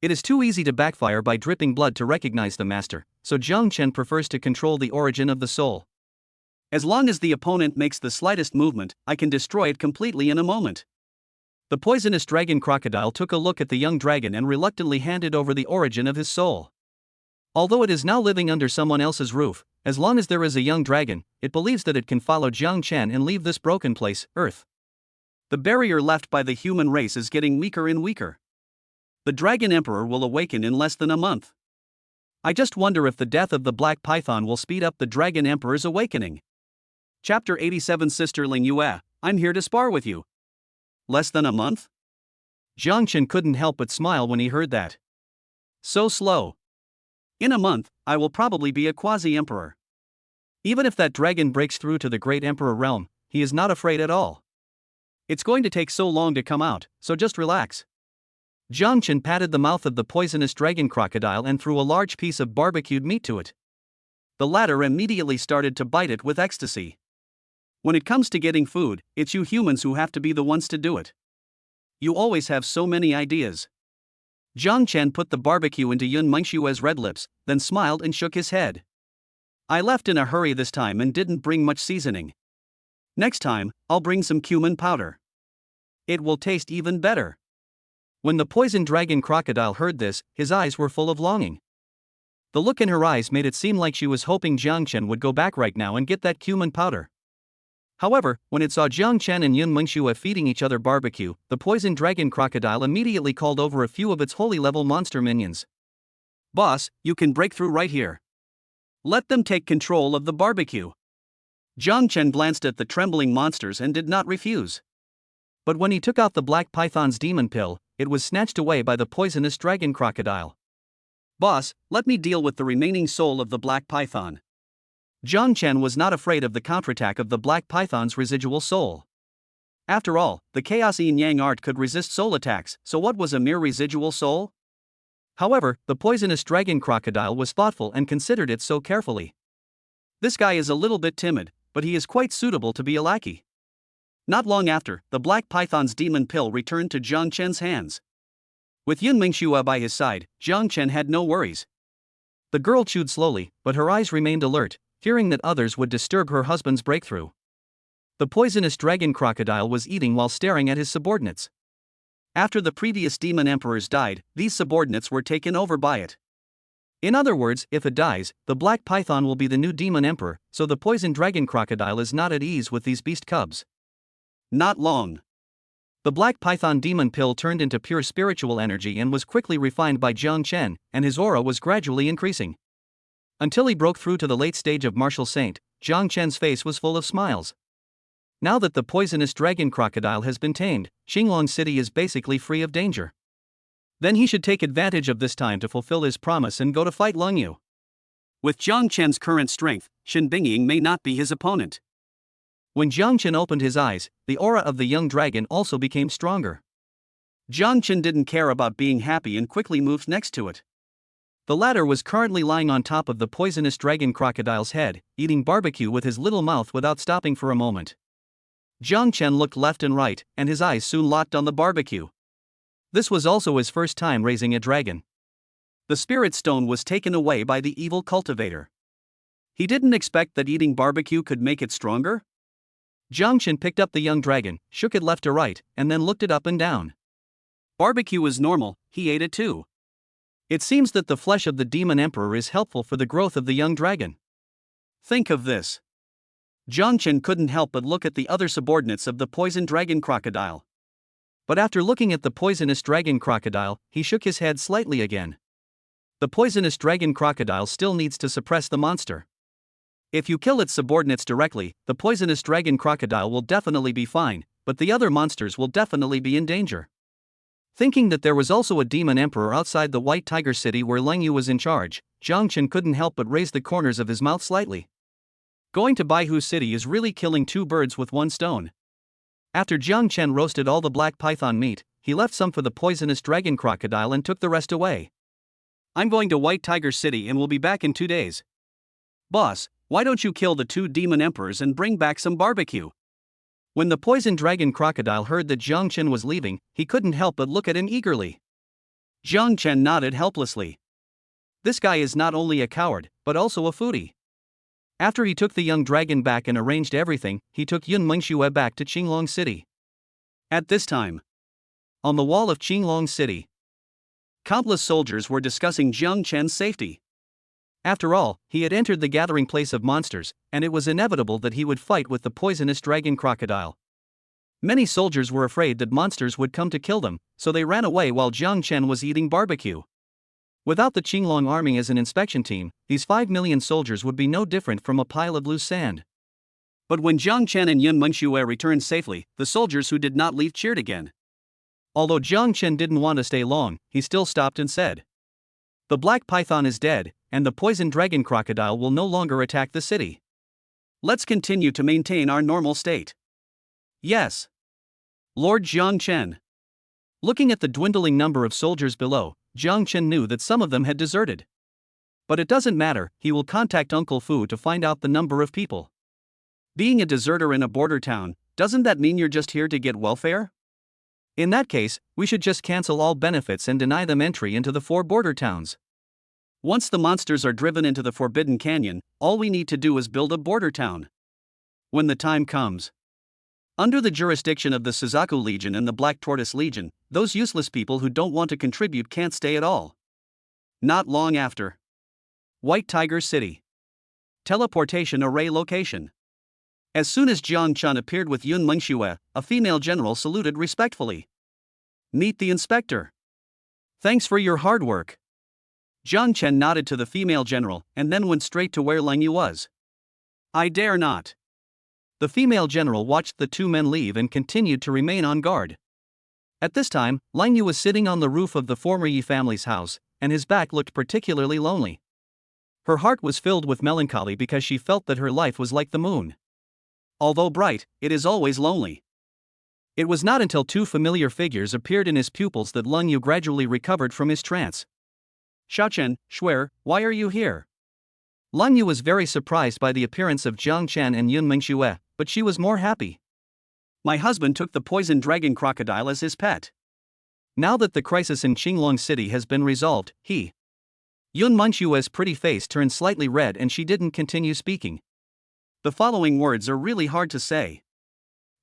It is too easy to backfire by dripping blood to recognize the master, so Jiang Chen prefers to control the origin of the soul. As long as the opponent makes the slightest movement, I can destroy it completely in a moment. The poisonous dragon crocodile took a look at the young dragon and reluctantly handed over the origin of his soul. Although it is now living under someone else's roof, as long as there is a young dragon, it believes that it can follow Jiang Chen and leave this broken place, Earth. The barrier left by the human race is getting weaker and weaker. The Dragon Emperor will awaken in less than a month. I just wonder if the death of the Black Python will speed up the Dragon Emperor's awakening. Chapter 87 Sister Ling Yue, I'm here to spar with you. Less than a month? Jiang Chen couldn't help but smile when he heard that. So slow. In a month, I will probably be a quasi-emperor. Even if that dragon breaks through to the Great Emperor realm, he is not afraid at all. It's going to take so long to come out, so just relax. Jiang Chen patted the mouth of the poisonous dragon crocodile and threw a large piece of barbecued meat to it. The latter immediately started to bite it with ecstasy. When it comes to getting food, it's you humans who have to be the ones to do it. You always have so many ideas. Jiang Chen put the barbecue into Yun Mengshue's red lips, then smiled and shook his head. I left in a hurry this time and didn't bring much seasoning. Next time, I'll bring some cumin powder. It will taste even better. When the poison dragon crocodile heard this, his eyes were full of longing. The look in her eyes made it seem like she was hoping Jiang Chen would go back right now and get that cumin powder. However, when it saw Jiang Chen and Yun Mengxue feeding each other barbecue, the poison dragon crocodile immediately called over a few of its holy-level monster minions. Boss, you can break through right here. Let them take control of the barbecue. Jiang Chen glanced at the trembling monsters and did not refuse. But when he took out the Black Python's demon pill, it was snatched away by the poisonous dragon crocodile. Boss, let me deal with the remaining soul of the Black Python. Jiang Chen was not afraid of the counterattack of the Black Python's residual soul. After all, the Chaos Yin-Yang art could resist soul attacks, so what was a mere residual soul? However, the poisonous dragon crocodile was thoughtful and considered it so carefully. This guy is a little bit timid, but he is quite suitable to be a lackey. Not long after, the Black Python's demon pill returned to Jiang Chen's hands. With Yun Mengxue by his side, Jiang Chen had no worries. The girl chewed slowly, but her eyes remained alert, fearing that others would disturb her husband's breakthrough. The poisonous dragon crocodile was eating while staring at his subordinates. After the previous demon emperors died, these subordinates were taken over by it. In other words, if it dies, the Black Python will be the new demon emperor, so the poison dragon crocodile is not at ease with these beast cubs. Not long. The Black Python demon pill turned into pure spiritual energy and was quickly refined by Jiang Chen, and his aura was gradually increasing. Until he broke through to the late stage of martial saint, Jiang Chen's face was full of smiles. Now that the poisonous dragon crocodile has been tamed, Xinglong City is basically free of danger. Then he should take advantage of this time to fulfill his promise and go to fight Leng Yu. With Jiang Chen's current strength, Shen Bingying may not be his opponent. When Jiang Chen opened his eyes, the aura of the young dragon also became stronger. Jiang Chen didn't care about being happy and quickly moved next to it. The latter was currently lying on top of the poisonous dragon crocodile's head, eating barbecue with his little mouth without stopping for a moment. Jiang Chen looked left and right, and his eyes soon locked on the barbecue. This was also his first time raising a dragon. The spirit stone was taken away by the evil cultivator. He didn't expect that eating barbecue could make it stronger? Jiang Chen picked up the young dragon, shook it left to right, and then looked it up and down. Barbecue is normal, he ate it too. It seems that the flesh of the demon emperor is helpful for the growth of the young dragon. Think of this. Jiang Chen couldn't help but look at the other subordinates of the poison dragon crocodile. But after looking at the poisonous dragon crocodile, he shook his head slightly again. The poisonous dragon crocodile still needs to suppress the monster. If you kill its subordinates directly, the poisonous dragon crocodile will definitely be fine, but the other monsters will definitely be in danger. Thinking that there was also a demon emperor outside the White Tiger City where Lang Yu was in charge, Jiang Chen couldn't help but raise the corners of his mouth slightly. Going to Baihu City is really killing two birds with one stone. After Jiang Chen roasted all the black python meat, he left some for the poisonous dragon crocodile and took the rest away. I'm going to White Tiger City and will be back in 2 days. Boss, why don't you kill the 2 demon emperors and bring back some barbecue? When the poison dragon crocodile heard that Jiang Chen was leaving, he couldn't help but look at him eagerly. Jiang Chen nodded helplessly. This guy is not only a coward, but also a foodie. After he took the young dragon back and arranged everything, he took Yun Mengxue back to Qinglong City. At this time, on the wall of Qinglong City, countless soldiers were discussing Jiang Chen's safety. After all, he had entered the gathering place of monsters, and it was inevitable that he would fight with the poisonous dragon crocodile. Many soldiers were afraid that monsters would come to kill them, so they ran away while Jiang Chen was eating barbecue. Without the Qinglong army as an inspection team, these 5 million soldiers would be no different from a pile of loose sand. But when Jiang Chen and Yun Mengxue returned safely, the soldiers who did not leave cheered again. Although Jiang Chen didn't want to stay long, he still stopped and said, "The black python is dead, and the poison dragon crocodile will no longer attack the city. Let's continue to maintain our normal state." "Yes, Lord Jiang Chen." Looking at the dwindling number of soldiers below, Jiang Chen knew that some of them had deserted. But it doesn't matter, he will contact Uncle Fu to find out the number of people. Being a deserter in a border town, doesn't that mean you're just here to get welfare? In that case, we should just cancel all benefits and deny them entry into the 4 border towns. Once the monsters are driven into the Forbidden Canyon, all we need to do is build a border town. When the time comes. Under the jurisdiction of the Suzaku Legion and the Black Tortoise Legion, those useless people who don't want to contribute can't stay at all. Not long after. White Tiger City. Teleportation array location. As soon as Jiang Chen appeared with Yun Mengxue, a female general saluted respectfully. "Meet the inspector." "Thanks for your hard work." Jiang Chen nodded to the female general and then went straight to where Lang Yu was. "I dare not." The female general watched the 2 men leave and continued to remain on guard. At this time, Lang Yu was sitting on the roof of the former Yi family's house, and his back looked particularly lonely. Her heart was filled with melancholy because she felt that her life was like the moon. Although bright, it is always lonely. It was not until 2 familiar figures appeared in his pupils that Lang Yu gradually recovered from his trance. "Xiaochen, Shuer, why are you here?" Lang Yu was very surprised by the appearance of Jiang Chen and Yun Mengxue, but she was more happy. "My husband took the poison dragon crocodile as his pet." Now that the crisis in Qinglong City has been resolved, Yun Mengxue's pretty face turned slightly red and she didn't continue speaking. The following words are really hard to say.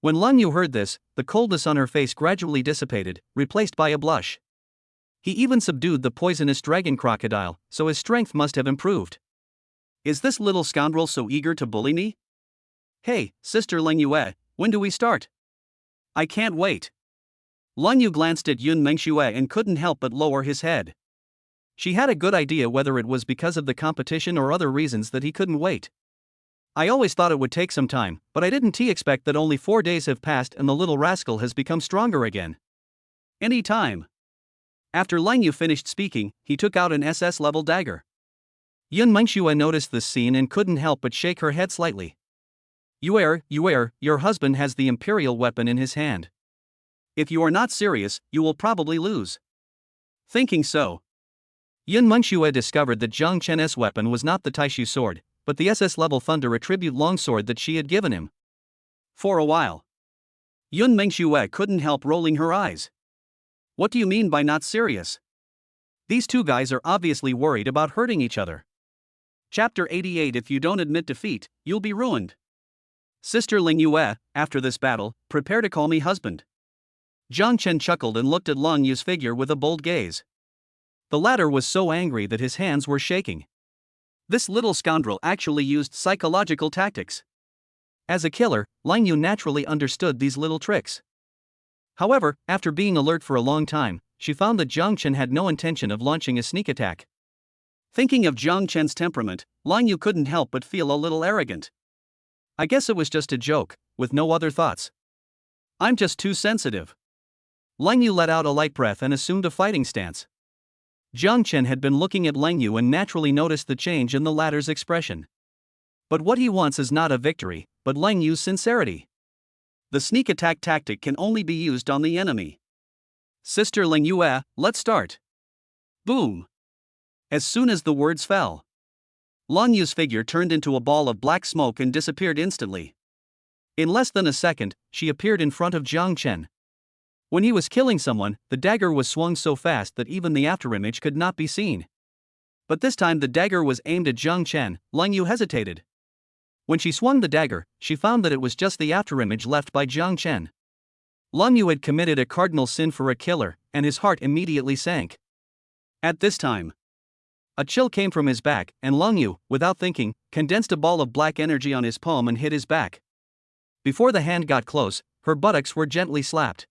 When Lang Yu heard this, the coldness on her face gradually dissipated, replaced by a blush. He even subdued the poisonous dragon crocodile, so his strength must have improved. "Is this little scoundrel so eager to bully me? Hey, Sister Lang Yue, when do we start? I can't wait." Lang Yu glanced at Yun Mengxue and couldn't help but lower his head. She had a good idea whether it was because of the competition or other reasons that he couldn't wait. "I always thought it would take some time, but I didn't expect that only 4 days have passed and the little rascal has become stronger again." "Any time." After Lang Yu finished speaking, he took out an SS-level dagger. Yun Mengxue noticed this scene and couldn't help but shake her head slightly. Yuer, your husband has the imperial weapon in his hand. If you are not serious, you will probably lose." Thinking so, Yun Mengxue discovered that Jiang Chen's weapon was not the Taishu sword, but the SS-level Thunder Attribute longsword that she had given him. For a while, Yun Mengxue couldn't help rolling her eyes. "What do you mean by not serious? These 2 guys are obviously worried about hurting each other." Chapter 88. If you don't admit defeat, you'll be ruined. "Sister Lang Yue, after this battle, prepare to call me husband." Jiang Chen chuckled and looked at Lang Yu's figure with a bold gaze. The latter was so angry that his hands were shaking. This little scoundrel actually used psychological tactics. As a killer, Lang Yu naturally understood these little tricks. However, after being alert for a long time, she found that Jiang Chen had no intention of launching a sneak attack. Thinking of Jiang Chen's temperament, Lang Yu couldn't help but feel a little arrogant. I guess it was just a joke, with no other thoughts. I'm just too sensitive. Lang Yu let out a light breath and assumed a fighting stance. Jiang Chen had been looking at Lang Yu and naturally noticed the change in the latter's expression. But what he wants is not a victory, but Lang Yu's sincerity. The sneak attack tactic can only be used on the enemy. Sister Lang Yue, let's start. Boom. As soon as the words fell, Lang Yu's figure turned into a ball of black smoke and disappeared instantly. In less than a second, she appeared in front of Jiang Chen. When he was killing someone, the dagger was swung so fast that even the afterimage could not be seen. But this time the dagger was aimed at Jiang Chen. Lang Yu hesitated. When she swung the dagger, she found that it was just the afterimage left by Jiang Chen. Lang Yu had committed a cardinal sin for a killer, and his heart immediately sank. At this time, a chill came from his back, and Lang Yu, without thinking, condensed a ball of black energy on his palm and hit his back. Before the hand got close, her buttocks were gently slapped.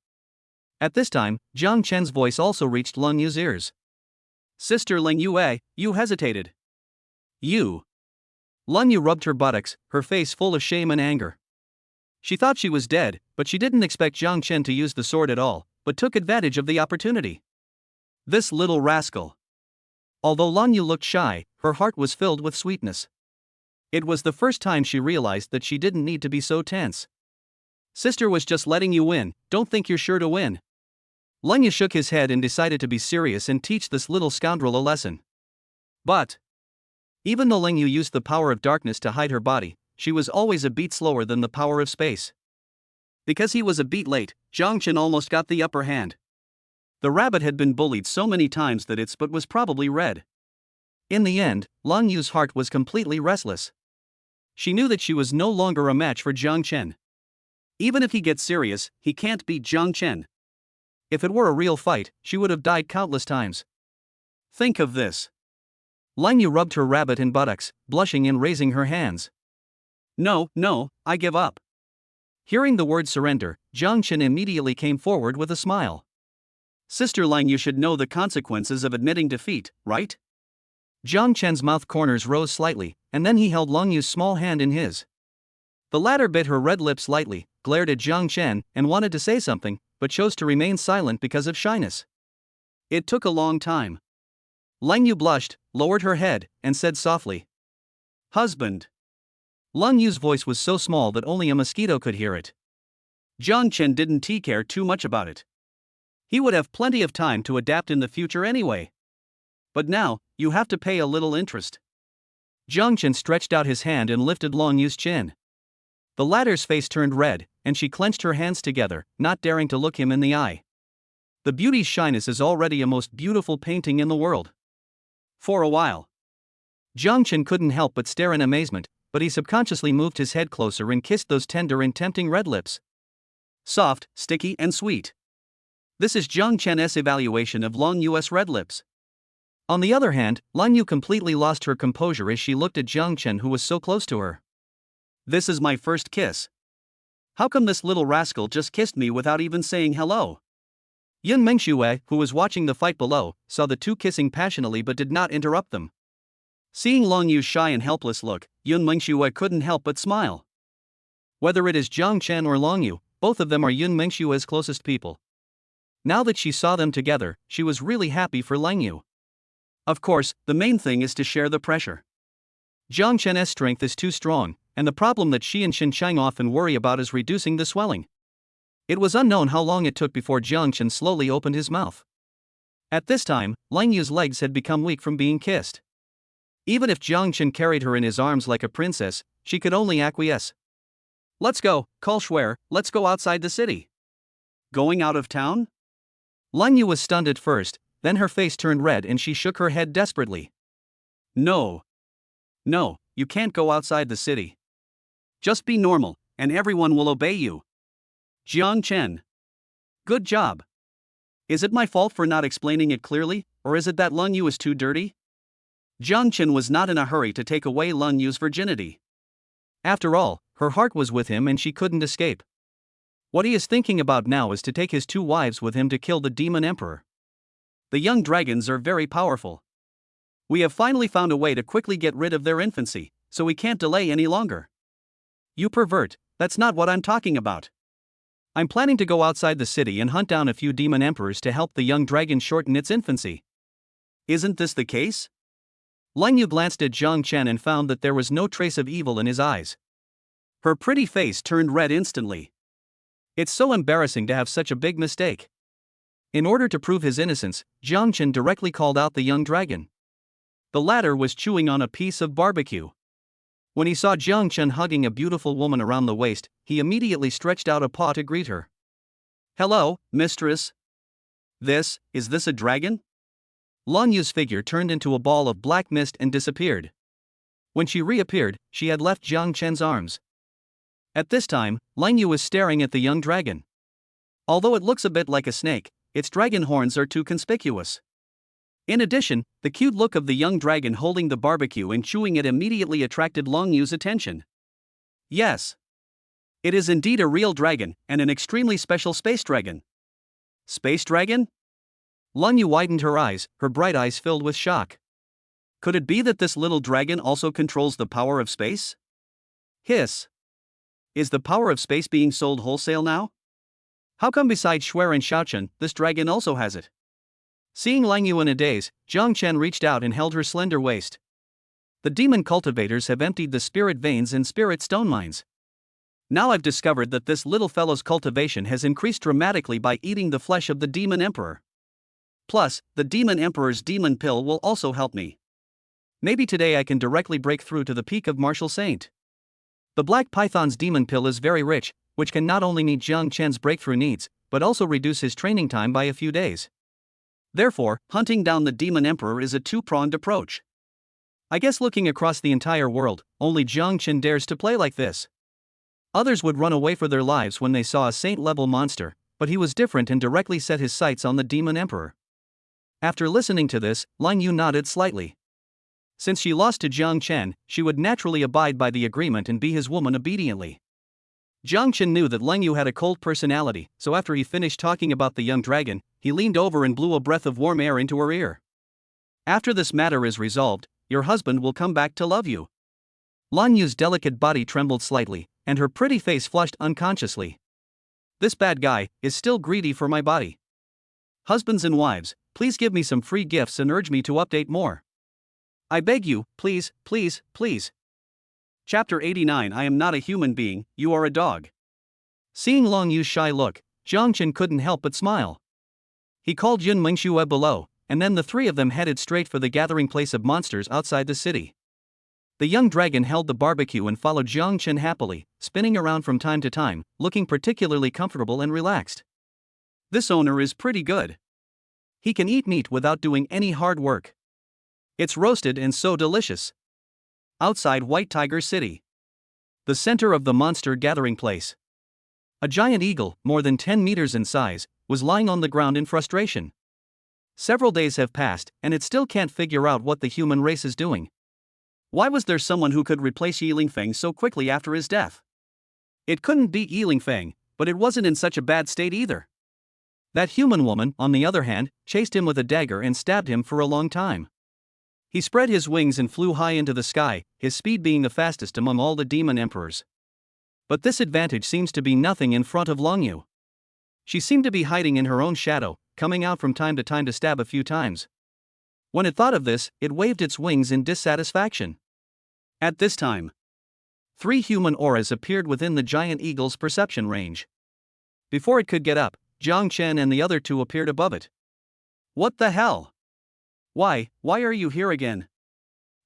At this time, Jiang Chen's voice also reached Lang Yu's ears. Sister Lang Yue, you hesitated. You. Lang Yu rubbed her buttocks, her face full of shame and anger. She thought she was dead, but she didn't expect Jiang Chen to use the sword at all, but took advantage of the opportunity. This little rascal. Although Lang Yu looked shy, her heart was filled with sweetness. It was the first time she realized that she didn't need to be so tense. Sister was just letting you win, don't think you're sure to win. Lang Yu shook his head and decided to be serious and teach this little scoundrel a lesson. But even though Lang Yu used the power of darkness to hide her body, she was always a beat slower than the power of space. Because he was a beat late, Jiang Chen almost got the upper hand. The rabbit had been bullied so many times that its butt was probably red. In the end, Lang Yu's heart was completely restless. She knew that she was no longer a match for Jiang Chen. Even if he gets serious, he can't beat Jiang Chen. If it were a real fight, she would have died countless times. Think of this. Lang Yu rubbed her rabbit and buttocks, blushing and raising her hands. No, I give up. Hearing the word surrender, Jiang Chen immediately came forward with a smile. Sister Lang, you should know the consequences of admitting defeat, right? Jiang Chen's mouth corners rose slightly, and then he held Lang Yu's small hand in his. The latter bit her red lips lightly, glared at Jiang Chen, and wanted to say something, but chose to remain silent because of shyness. It took a long time. Lang Yu blushed, lowered her head, and said softly, "Husband." Lang Yu's voice was so small that only a mosquito could hear it. Jiang Chen didn't care too much about it. He would have plenty of time to adapt in the future anyway. But now, you have to pay a little interest. Jiang Chen stretched out his hand and lifted Lang Yu's chin. The latter's face turned red, and she clenched her hands together, not daring to look him in the eye. The beauty's shyness is already a most beautiful painting in the world. For a while, Jiang Chen couldn't help but stare in amazement, but he subconsciously moved his head closer and kissed those tender and tempting red lips. Soft, sticky, and sweet. This is Jiang Chen's evaluation of Lang Yu's red lips. On the other hand, Lang Yu completely lost her composure as she looked at Jiang Chen, who was so close to her. This is my first kiss. How come this little rascal just kissed me without even saying hello? Yun Mengxue, who was watching the fight below, saw the two kissing passionately but did not interrupt them. Seeing Lang Yu's shy and helpless look, Yun Mengxue couldn't help but smile. Whether it is Jiang Chen or Lang Yu, both of them are Yun Mengxue's closest people. Now that she saw them together, she was really happy for Lang Yu. Of course, the main thing is to share the pressure. Jiang Chen's strength is too strong, and the problem that she and Xinqiang often worry about is reducing the swelling. It was unknown how long it took before Jiang Chen slowly opened his mouth. At this time, Lang Yu's legs had become weak from being kissed. Even if Jiang Chen carried her in his arms like a princess, she could only acquiesce. Let's go, Call Schwer, let's go outside the city. Going out of town? Lang Yu was stunned at first, then her face turned red and she shook her head desperately. No, you can't go outside the city. Just be normal, and everyone will obey you. Jiang Chen. Good job. Is it my fault for not explaining it clearly? or is it that Lun Yu is too dirty? Jiang Chen was not in a hurry to take away Lun Yu's virginity. After all, her heart was with him and she couldn't escape. What he is thinking about now is to take his 2 wives with him to kill the demon emperor. The young dragons are very powerful. We have finally found a way to quickly get rid of their infancy, so we can't delay any longer. You pervert, that's not what I'm talking about. I'm planning to go outside the city and hunt down a few demon emperors to help the young dragon shorten its infancy. Isn't this the case? Lun Yu glanced at Jiang Chen and found that there was no trace of evil in his eyes. Her pretty face turned red instantly. It's so embarrassing to have such a big mistake. In order to prove his innocence, Jiang Chen directly called out the young dragon. The latter was chewing on a piece of barbecue. When he saw Jiang Chen hugging a beautiful woman around the waist, he immediately stretched out a paw to greet her. Hello, mistress. Is this a dragon? Lun Yu's figure turned into a ball of black mist and disappeared. When she reappeared, she had left Jiang Chen's arms. At this time, Lun Yu was staring at the young dragon. Although it looks a bit like a snake, its dragon horns are too conspicuous. In addition, the cute look of the young dragon holding the barbecue and chewing it immediately attracted Lun Yu's attention. Yes. It is indeed a real dragon, and an extremely special space dragon. Space dragon? Lun Yu widened her eyes, her bright eyes filled with shock. Could it be that this little dragon also controls the power of space? Hiss. Is the power of space being sold wholesale now? How come besides Shuer and Shaochen, this dragon also has it? Seeing Lun Yu in a daze, Jiang Chen reached out and held her slender waist. The demon cultivators have emptied the spirit veins and spirit stone mines. Now I've discovered that this little fellow's cultivation has increased dramatically by eating the flesh of the demon emperor. Plus, the demon emperor's demon pill will also help me. Maybe today I can directly break through to the peak of martial saint. The black python's demon pill is very rich, which can not only meet Jiang Chen's breakthrough needs, but also reduce his training time by a few days. Therefore, hunting down the demon emperor is a 2-pronged approach. I guess looking across the entire world, only Jiang Chen dares to play like this. Others would run away for their lives when they saw a saint-level monster, but he was different and directly set his sights on the demon emperor. After listening to this, Lun Yu nodded slightly. Since she lost to Jiang Chen, she would naturally abide by the agreement and be his woman obediently. Jiang Chen knew that Lun Yu had a cold personality, so after he finished talking about the young dragon, he leaned over and blew a breath of warm air into her ear. After this matter is resolved, your husband will come back to love you. Lun Yu's delicate body trembled slightly, and her pretty face flushed unconsciously. This bad guy is still greedy for my body. Husbands and wives, please give me some free gifts and urge me to update more. I beg you, please, please, please. Chapter 89. I am not a human being, you are a dog. Seeing Lun Yu's shy look, Jiang Chen couldn't help but smile. He called Yun Mengxue below, and then the 3 of them headed straight for the gathering place of monsters outside the city. The young dragon held the barbecue and followed Jiang Chen happily, spinning around from time to time, looking particularly comfortable and relaxed. This owner is pretty good. He can eat meat without doing any hard work. It's roasted and so delicious. Outside White Tiger City, the center of the monster gathering place, a giant eagle, more than 10 meters in size, was lying on the ground in frustration. Several days have passed, and it still can't figure out what the human race is doing. Why was there someone who could replace Yi Lingfeng so quickly after his death? It couldn't be Yi Lingfeng, but it wasn't in such a bad state either. That human woman, on the other hand, chased him with a dagger and stabbed him for a long time. He spread his wings and flew high into the sky, his speed being the fastest among all the demon emperors. But this advantage seems to be nothing in front of Lun Yu. She seemed to be hiding in her own shadow, coming out from time to stab a few times. When it thought of this, it waved its wings in dissatisfaction. At this time, 3 human auras appeared within the giant eagle's perception range. Before it could get up, Jiang Chen and the other 2 appeared above it. What the hell? Why are you here again?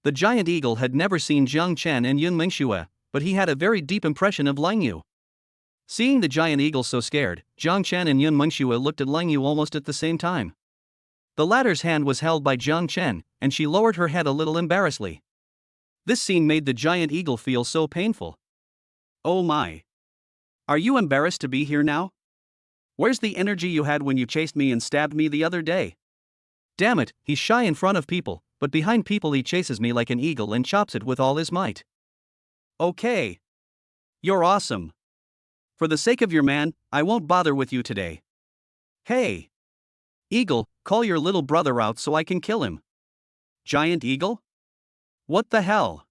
The giant eagle had never seen Jiang Chen and Yun Mengxue, but he had a very deep impression of Lun Yu. Seeing the giant eagle so scared, Jiang Chen and Yun Mengxue looked at Lun Yu almost at the same time. The latter's hand was held by Jiang Chen, and she lowered her head a little embarrassedly. This scene made the giant eagle feel so painful. Oh my. Are you embarrassed to be here now? Where's the energy you had when you chased me and stabbed me the other day? Damn it, he's shy in front of people, but behind people he chases me like an eagle and chops it with all his might. Okay. You're awesome. For the sake of your man, I won't bother with you today. Hey. Eagle, call your little brother out so I can kill him. Giant eagle? What the hell?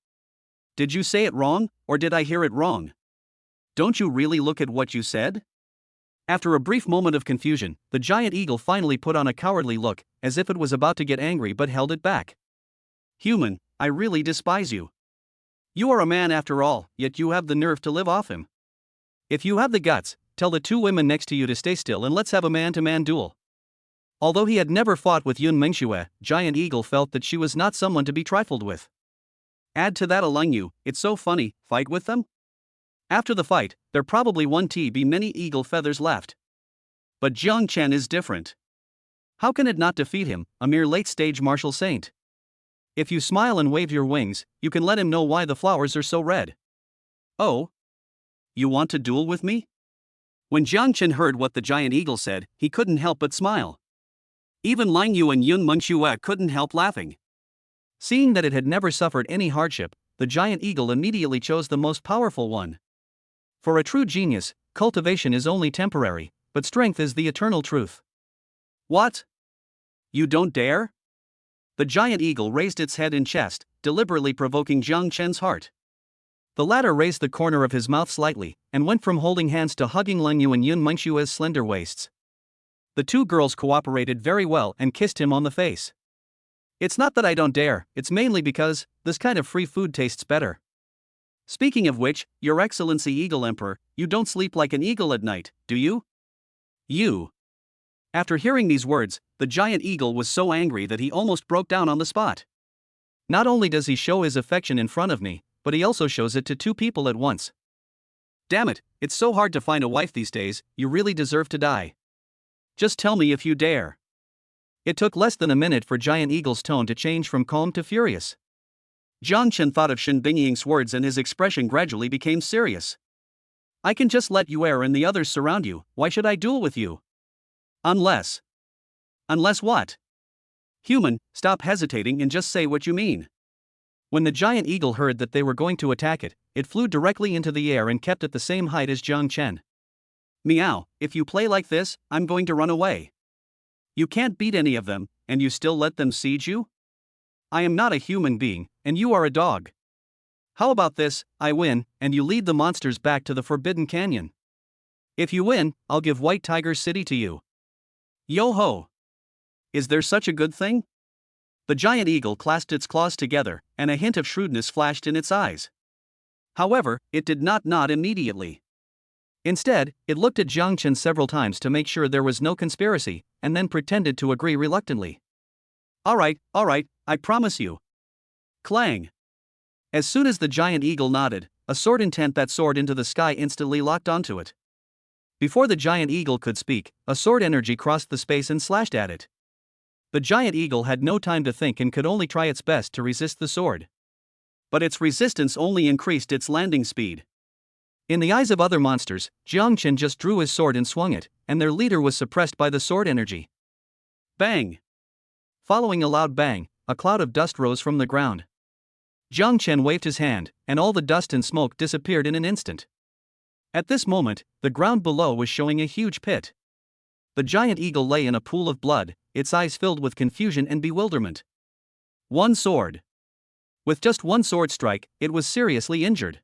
Did you say it wrong, or did I hear it wrong? Don't you really look at what you said? After a brief moment of confusion, the giant eagle finally put on a cowardly look, as if it was about to get angry but held it back. Human, I really despise you. You are a man after all, yet you have the nerve to live off him. If you have the guts, tell the two women next to you to stay still and let's have a man-to-man duel. Although he had never fought with Yun Mengxue, Giant Eagle felt that she was not someone to be trifled with. Add to that a Leng Yu, it's so funny, fight with them? After the fight, there probably won't be many eagle feathers left. But Jiang Chen is different. How can it not defeat him, a mere late-stage martial saint? If you smile and wave your wings, you can let him know why the flowers are so red. Oh? You want to duel with me? When Jiang Chen heard what the giant eagle said, he couldn't help but smile. Even Leng Yu and Yun Mengxue couldn't help laughing. Seeing that it had never suffered any hardship, the giant eagle immediately chose the most powerful one. For a true genius, cultivation is only temporary, but strength is the eternal truth. What? You don't dare? The giant eagle raised its head and chest, deliberately provoking Jiang Chen's heart. The latter raised the corner of his mouth slightly, and went from holding hands to hugging Leng Yu and Yun Mengxue's slender waists. The two girls cooperated very well and kissed him on the face. It's not that I don't dare, it's mainly because this kind of free food tastes better. Speaking of which, Your Excellency Eagle Emperor, you don't sleep like an eagle at night, do you? You. After hearing these words, the giant eagle was so angry that he almost broke down on the spot. Not only does he show his affection in front of me, but he also shows it to two people at once. Damn it, it's so hard to find a wife these days, you really deserve to die. Just tell me if you dare. It took less than a minute for Giant Eagle's tone to change from calm to furious. Jiang Chen thought of Shen Bingying's words and his expression gradually became serious. I can just let you err and the others surround you, why should I duel with you? Unless. Unless what? Human, stop hesitating and just say what you mean. When the giant eagle heard that they were going to attack it, it flew directly into the air and kept at the same height as Jiang Chen. Meow, if you play like this, I'm going to run away. You can't beat any of them, and you still let them siege you? I am not a human being, and you are a dog. How about this, I win, and you lead the monsters back to the Forbidden Canyon. If you win, I'll give White Tiger City to you. Yo-ho! Is there such a good thing? The giant eagle clasped its claws together, and a hint of shrewdness flashed in its eyes. However, it did not nod immediately. Instead, it looked at Jiang Chen several times to make sure there was no conspiracy, and then pretended to agree reluctantly. All right, I promise you. Clang! As soon as the giant eagle nodded, a sword intent that soared into the sky instantly locked onto it. Before the giant eagle could speak, a sword energy crossed the space and slashed at it. The giant eagle had no time to think and could only try its best to resist the sword. But its resistance only increased its landing speed. In the eyes of other monsters, Jiang Chen just drew his sword and swung it, and their leader was suppressed by the sword energy. Bang! Following a loud bang, a cloud of dust rose from the ground. Jiang Chen waved his hand, and all the dust and smoke disappeared in an instant. At this moment, the ground below was showing a huge pit. The giant eagle lay in a pool of blood, its eyes filled with confusion and bewilderment. One sword. With just one sword strike, it was seriously injured.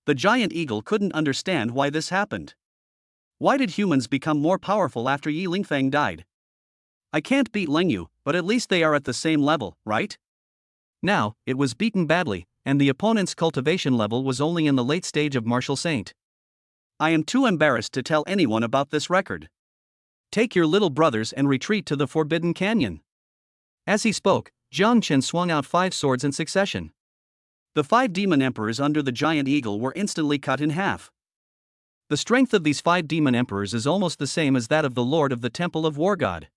The giant eagle couldn't understand why this happened. Why did humans become more powerful after Yi Lingfang died? I can't beat Leng Yu, but at least they are at the same level, right? Now, it was beaten badly, and the opponent's cultivation level was only in the late stage of martial saint. I am too embarrassed to tell anyone about this record. Take your little brothers and retreat to the Forbidden Canyon. As he spoke, Jiang Chen swung out 5 swords in succession. The 5 demon emperors under the giant eagle were instantly cut in half. The strength of these 5 demon emperors is almost the same as that of the lord of the Temple of War God.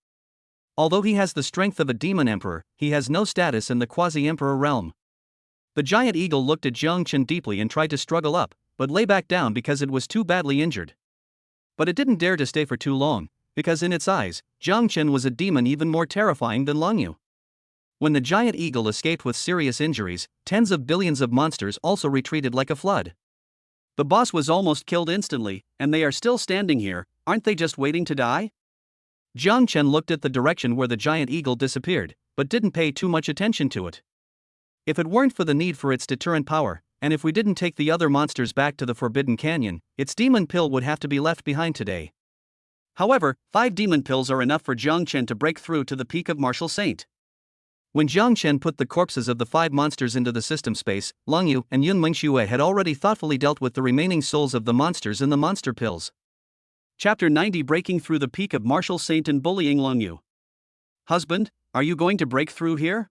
Although he has the strength of a demon emperor, he has no status in the quasi-emperor realm. The giant eagle looked at Jiang Chen deeply and tried to struggle up, but lay back down because it was too badly injured. But it didn't dare to stay for too long, because in its eyes, Jiang Chen was a demon even more terrifying than Long Yu. When the giant eagle escaped with serious injuries, tens of billions of monsters also retreated like a flood. The boss was almost killed instantly, and they are still standing here, aren't they just waiting to die? Jiang Chen looked at the direction where the giant eagle disappeared, but didn't pay too much attention to it. If it weren't for the need for its deterrent power, and if we didn't take the other monsters back to the Forbidden Canyon, its demon pill would have to be left behind today. However, 5 demon pills are enough for Jiang Chen to break through to the peak of Martial Saint. When Jiang Chen put the corpses of the 5 monsters into the system space, Long Yu and Yun Mengxue had already thoughtfully dealt with the remaining souls of the monsters in the monster pills. Chapter 90, Breaking Through the Peak of Martial Saint and Bullying Long Yu. Husband, are you going to break through here?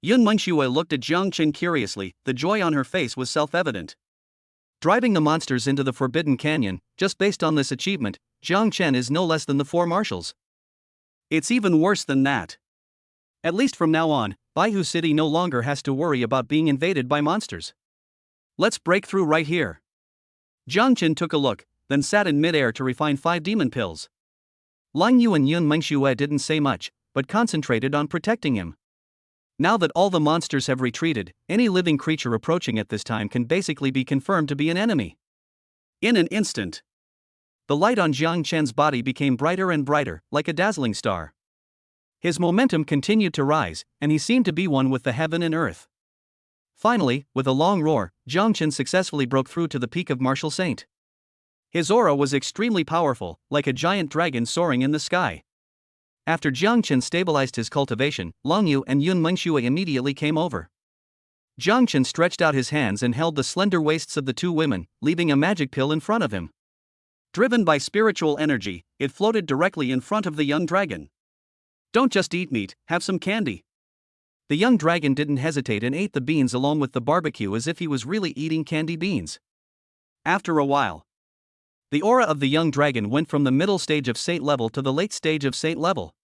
Yun Mengxue looked at Jiang Chen curiously, the joy on her face was self-evident. Driving the monsters into the Forbidden Canyon, just based on this achievement, Jiang Chen is no less than the 4 marshals. It's even worse than that. At least from now on, Baihu City no longer has to worry about being invaded by monsters. Let's break through right here. Jiang Chen took a look, then sat in midair to refine 5 demon pills. Lang Yu and Yun Mengxue didn't say much, but concentrated on protecting him. Now that all the monsters have retreated, any living creature approaching at this time can basically be confirmed to be an enemy. In an instant, the light on Jiang Chen's body became brighter and brighter, like a dazzling star. His momentum continued to rise, and he seemed to be one with the heaven and earth. Finally, with a long roar, Jiang Chen successfully broke through to the peak of Martial Saint. His aura was extremely powerful, like a giant dragon soaring in the sky. After Jiang Chen stabilized his cultivation, Long Yu and Yun Mengxue immediately came over. Jiang Chen stretched out his hands and held the slender waists of the 2 women, leaving a magic pill in front of him. Driven by spiritual energy, it floated directly in front of the young dragon. Don't just eat meat, have some candy. The young dragon didn't hesitate and ate the beans along with the barbecue as if he was really eating candy beans. After a while, the aura of the young dragon went from the middle stage of Saint level to the late stage of Saint level.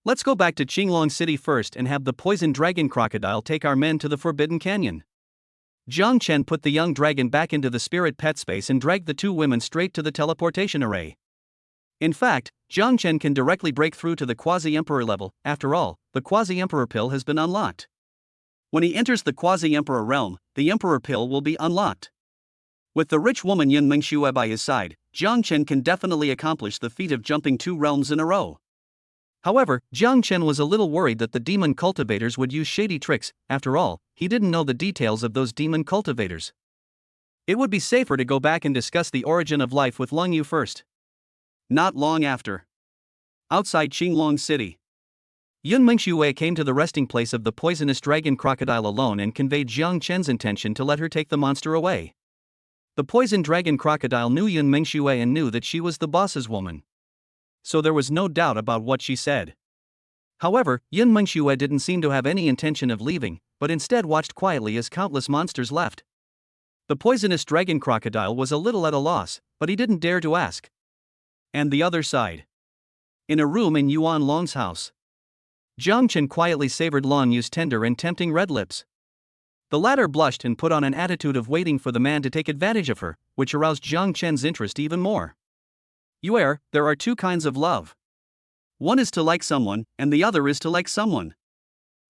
Let's go back to Qinglong City first and have the poison dragon crocodile take our men to the Forbidden Canyon. Jiang Chen put the young dragon back into the spirit pet space and dragged the 2 women straight to the teleportation array. In fact, Jiang Chen can directly break through to the Quasi-Emperor level. After all, the Quasi-Emperor pill has been unlocked. When he enters the Quasi-Emperor realm, the Emperor pill will be unlocked. With the rich woman Yun Mengxue by his side, Jiang Chen can definitely accomplish the feat of jumping 2 realms in a row. However, Jiang Chen was a little worried that the demon cultivators would use shady tricks. After all, he didn't know the details of those demon cultivators. It would be safer to go back and discuss the origin of life with Long Yu first. Not long after, outside Qinglong City, Yun Mengxue came to the resting place of the poisonous dragon crocodile alone and conveyed Jiang Chen's intention to let her take the monster away. The poison dragon crocodile knew Yun Mengxue and knew that she was the boss's woman, so there was no doubt about what she said. However, Yun Mengxue didn't seem to have any intention of leaving, but instead watched quietly as countless monsters left. The poisonous dragon crocodile was a little at a loss, but he didn't dare to ask. And the other side, in a room in Yuan Long's house, Jiang Chen quietly savored Long Yu's tender and tempting red lips. The latter blushed and put on an attitude of waiting for the man to take advantage of her, which aroused Jiang Chen's interest even more. Yuer, there are 2 kinds of love. One is to like someone, and the other is to like someone.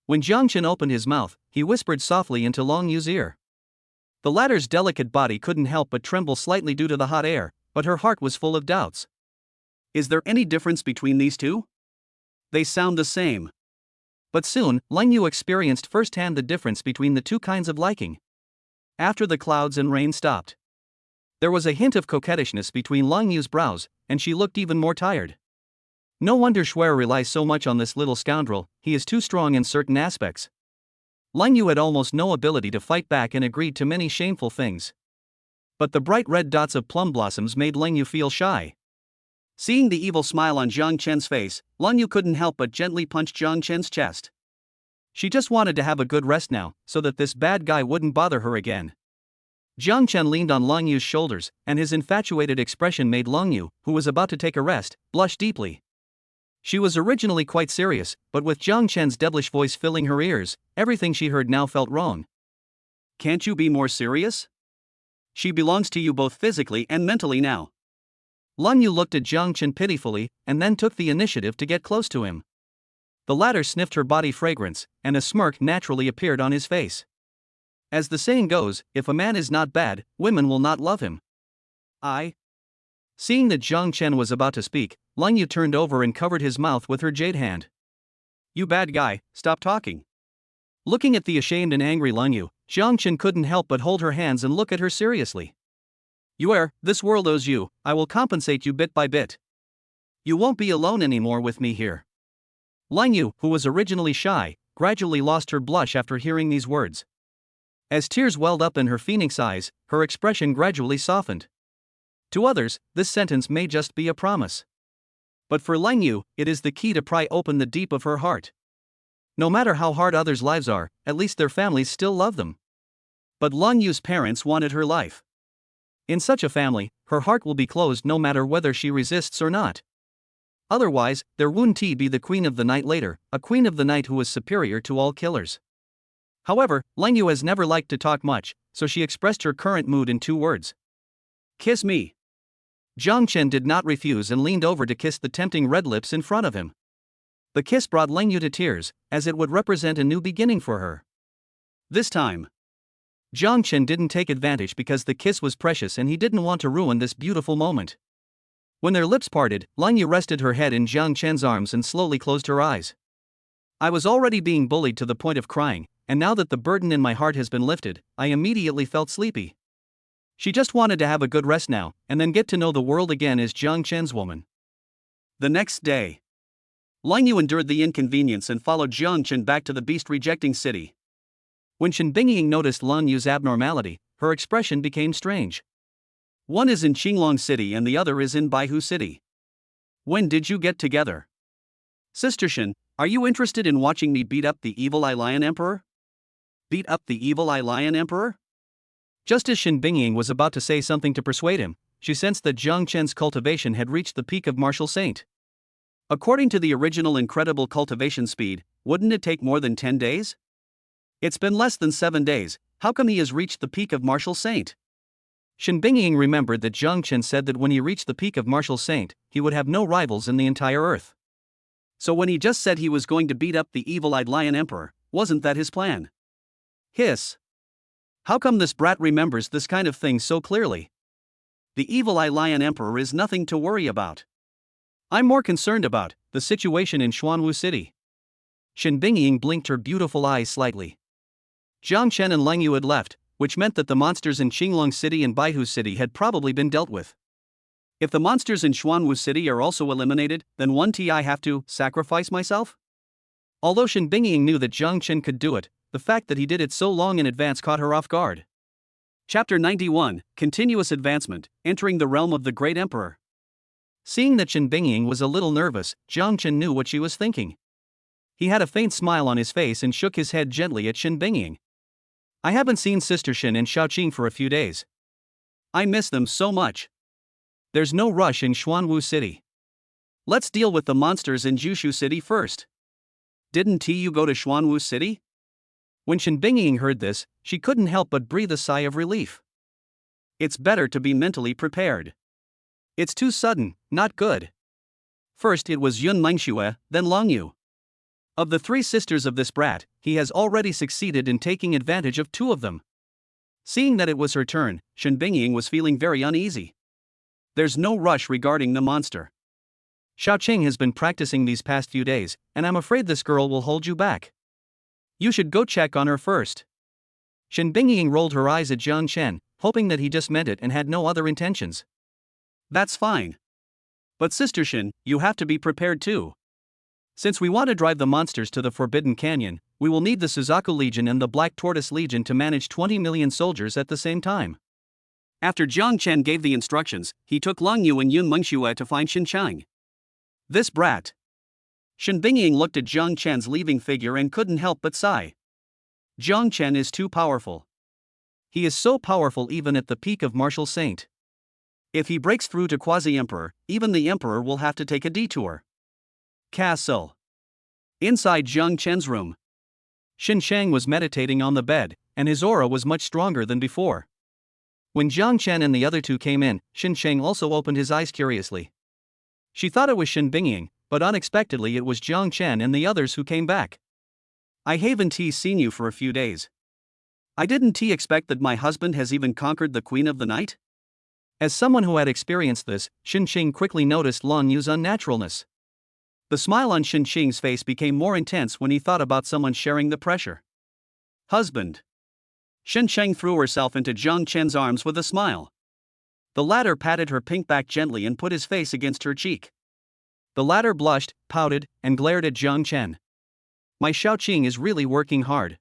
When Jiang Chen opened his mouth, he whispered softly into Long Yu's ear. The latter's delicate body couldn't help but tremble slightly due to the hot air, but her heart was full of doubts. Is there any difference between these 2? They sound the same. But soon, Lang Yu experienced firsthand the difference between the 2 kinds of liking. After the clouds and rain stopped, there was a hint of coquettishness between Lang Yu's brows, and she looked even more tired. No wonder Schwer relies so much on this little scoundrel, he is too strong in certain aspects. Lang Yu had almost no ability to fight back and agreed to many shameful things. But the bright red dots of plum blossoms made Lang Yu feel shy. Seeing the evil smile on Jiang Chen's face, Lang Yu couldn't help but gently punch Jiang Chen's chest. She just wanted to have a good rest now, so that this bad guy wouldn't bother her again. Jiang Chen leaned on Lang Yu's shoulders, and his infatuated expression made Lang Yu, who was about to take a rest, blush deeply. She was originally quite serious, but with Jiang Chen's devilish voice filling her ears, everything she heard now felt wrong. Can't you be more serious? She belongs to you both physically and mentally now. Lung Yu looked at Jiang Chen pitifully, and then took the initiative to get close to him. The latter sniffed her body fragrance, and a smirk naturally appeared on his face. As the saying goes, if a man is not bad, women will not love him. Seeing that Jiang Chen was about to speak, Lung Yu turned over and covered his mouth with her jade hand. You bad guy, stop talking. Looking at the ashamed and angry Lung Yu, Jiang Chen couldn't help but hold her hands and look at her seriously. This world owes you, I will compensate you bit by bit. You won't be alone anymore with me here. Lung Yu, who was originally shy, gradually lost her blush after hearing these words. As tears welled up in her phoenix eyes, her expression gradually softened. To others, this sentence may just be a promise. But for Lung Yu, it is the key to pry open the deep of her heart. No matter how hard others' lives are, at least their families still love them. But Lung Yu's parents wanted her life. In such a family, her heart will be closed no matter whether she resists or not. Otherwise, there wouldn't be the Queen of the Night later, a Queen of the Night who was superior to all killers. However, Lung Yu has never liked to talk much, so she expressed her current mood in 2 words. Kiss me. Jiang Chen did not refuse and leaned over to kiss the tempting red lips in front of him. The kiss brought Lung Yu to tears, as it would represent a new beginning for her. This time, Jiang Chen didn't take advantage because the kiss was precious and he didn't want to ruin this beautiful moment. When their lips parted, Lung Yu rested her head in Jiang Chen's arms and slowly closed her eyes. I was already being bullied to the point of crying, and now that the burden in my heart has been lifted, I immediately felt sleepy. She just wanted to have a good rest now, and then get to know the world again as Jiang Chen's woman. The next day, Lung Yu endured the inconvenience and followed Jiang Chen back to the beast-rejecting city. When Shen Bingying noticed Lung Yu's abnormality, her expression became strange. One is in Qinglong City and the other is in Baihu City. When did you get together? Sister Shen, are you interested in watching me beat up the evil Eye Lion Emperor? Beat up the evil Eye Lion Emperor? Just as Shen Bingying was about to say something to persuade him, she sensed that Jiang Chen's cultivation had reached the peak of martial saint. According to the original incredible cultivation speed, wouldn't it take more than 10 days? It's been less than 7 days, how come he has reached the peak of martial saint? Shen Bingying remembered that Jiang Chen said that when he reached the peak of martial saint, he would have no rivals in the entire earth. So when he just said he was going to beat up the evil-eyed Lion Emperor, wasn't that his plan? Hiss. How come this brat remembers this kind of thing so clearly? The evil-eyed Lion Emperor is nothing to worry about. I'm more concerned about the situation in Xuanwu City. Shen Bingying blinked her beautiful eyes slightly. Jiang Chen and Lung Yu had left, which meant that the monsters in Qinglong City and Baihu City had probably been dealt with. If the monsters in Xuanwu City are also eliminated, then won't I have to sacrifice myself? Although Shen Bingying knew that Jiang Chen could do it, the fact that he did it so long in advance caught her off guard. Chapter 91, Continuous Advancement, Entering the Realm of the Great Emperor. Seeing that Shen Bingying was a little nervous, Jiang Chen knew what she was thinking. He had a faint smile on his face and shook his head gently at Shen Bingying. I haven't seen Sister Shen and Shaoqing for a few days. I miss them so much. There's no rush in Xuanwu City. Let's deal with the monsters in Jushu City first. Didn't you go to Xuanwu City? When Shen Bingying heard this, she couldn't help but breathe a sigh of relief. It's better to be mentally prepared. It's too sudden, not good. First it was Yun Mengxue, then Lung Yu. Of the 3 sisters of this brat, he has already succeeded in taking advantage of 2 of them. Seeing that it was her turn, Shen Bingying was feeling very uneasy. There's no rush regarding the monster. Shaoqing has been practicing these past few days, and I'm afraid this girl will hold you back. You should go check on her first. Shen Bingying rolled her eyes at Jiang Chen, hoping that he just meant it and had no other intentions. That's fine. But Sister Shen, you have to be prepared too. Since we want to drive the monsters to the Forbidden Canyon, we will need the Suzaku Legion and the Black Tortoise Legion to manage 20 million soldiers at the same time. After Jiang Chen gave the instructions, he took Lung Yu and Yun Mengxue to find Xin Chang. This brat. Shen Bingying looked at Jiang Chen's leaving figure and couldn't help but sigh. Jiang Chen is too powerful. He is so powerful even at the peak of martial saint. If he breaks through to Quasi-Emperor, even the Emperor will have to take a detour. Castle. Inside Jiang Chen's room, Xin Chang was meditating on the bed, and his aura was much stronger than before. When Jiang Chen and the other two came in, Xin Sheng also opened his eyes curiously. She thought it was Shen Bingying, but unexpectedly it was Jiang Chen and the others who came back. I haven't seen you for a few days. I didn't expect that my husband has even conquered the Queen of the Night? As someone who had experienced this, Xin Sheng quickly noticed Lan Yu's unnaturalness. The smile on Xin Sheng's face became more intense when he thought about someone sharing the pressure. Husband. Xin Sheng threw herself into Jiang Chen's arms with a smile. The latter patted her pink back gently and put his face against her cheek. The latter blushed, pouted, and glared at Jiang Chen. My Xiaoqing is really working hard.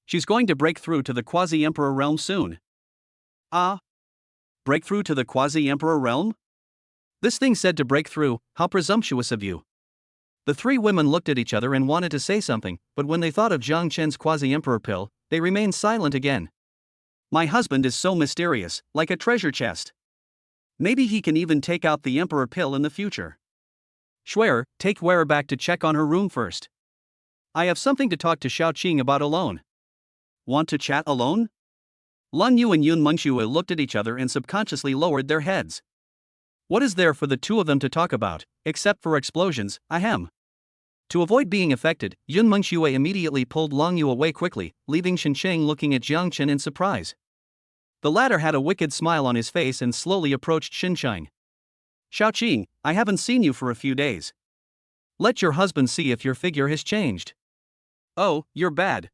She's going to break through to the quasi-emperor realm soon. Ah? Break through to the quasi-emperor realm? This thing said to break through, how presumptuous of you. The three women looked at each other and wanted to say something, but when they thought of Jiang Chen's quasi-emperor pill, they remained silent again. My husband is so mysterious, like a treasure chest. Maybe he can even take out the emperor pill in the future. Schwer, take Werer back to check on her room first. I have something to talk to Xiaoqing about alone. Want to chat alone? Lan Yu and Yun Mengxue looked at each other and subconsciously lowered their heads. What is there for the two of them to talk about, except for explosions, ahem? To avoid being affected, Yun Mengxue immediately pulled Lang Yu away quickly, leaving Xin Sheng looking at Jiang Chen in surprise. The latter had a wicked smile on his face and slowly approached Xin Sheng. Xiaoqing, I haven't seen you for a few days. Let your husband see if your figure has changed. Oh, you're bad.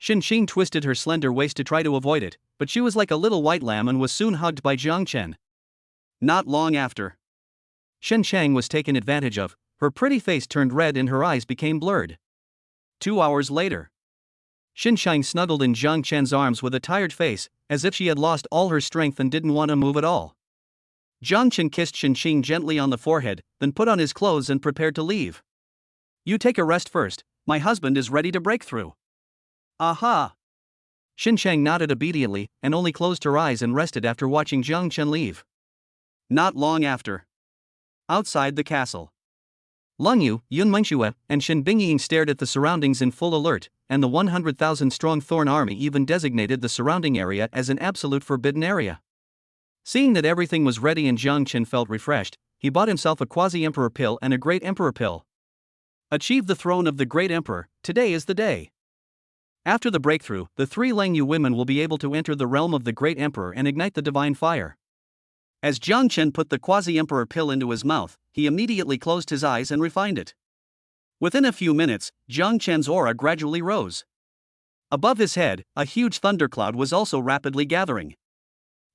Xin Sheng twisted her slender waist to try to avoid it, but she was like a little white lamb and was soon hugged by Jiang Chen. Not long after. Shen Shang was taken advantage of, her pretty face turned red and her eyes became blurred. 2 hours later. Xin Shang snuggled in Jiang Chen's arms with a tired face, as if she had lost all her strength and didn't want to move at all. Jiang Chen kissed Xin Sheng gently on the forehead, then put on his clothes and prepared to leave. You take a rest first, my husband is ready to break through. Aha! Xin Shang nodded obediently, and only closed her eyes and rested after watching Jiang Chen leave. Not long after. Outside the castle. Lang Yu, Yun Mengxue, and Shen Bingying stared at the surroundings in full alert, and the 100,000-strong Thorn army even designated the surrounding area as an absolute forbidden area. Seeing that everything was ready and Jiang Chen felt refreshed, he bought himself a quasi-emperor pill and a great emperor pill. Achieve the throne of the great emperor, today is the day. After the breakthrough, the three Lang Yu women will be able to enter the realm of the great emperor and ignite the divine fire. As Jiang Chen put the quasi-emperor pill into his mouth, he immediately closed his eyes and refined it. Within a few minutes, Jiang Chen's aura gradually rose. Above his head, a huge thundercloud was also rapidly gathering.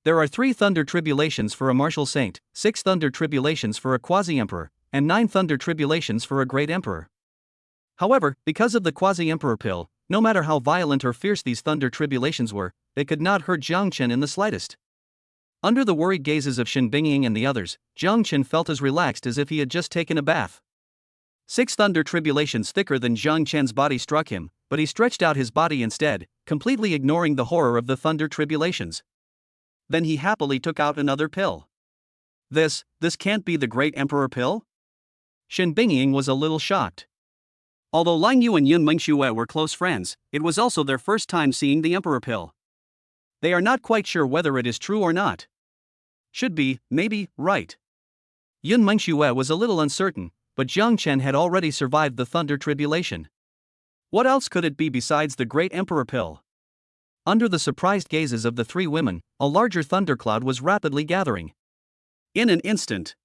There are 3 thunder tribulations for a martial saint, 6 thunder tribulations for a quasi-emperor, and 9 thunder tribulations for a great emperor. However, because of the quasi-emperor pill, no matter how violent or fierce these thunder tribulations were, they could not hurt Jiang Chen in the slightest. Under the worried gazes of Shen Bingying and the others, Jiang Chen felt as relaxed as if he had just taken a bath. 6 thunder tribulations thicker than Jiang Chen's body struck him, but he stretched out his body instead, completely ignoring the horror of the thunder tribulations. Then he happily took out another pill. This can't be the great emperor pill? Shen Bingying was a little shocked. Although Lang Yu and Yun Mengxue were close friends, it was also their first time seeing the emperor pill. They are not quite sure whether it is true or not. Should be, maybe, right. Yun Mengxue was a little uncertain, but Jiang Chen had already survived the thunder tribulation. What else could it be besides the great emperor pill? Under the surprised gazes of the 3 women, a larger thundercloud was rapidly gathering. In an instant.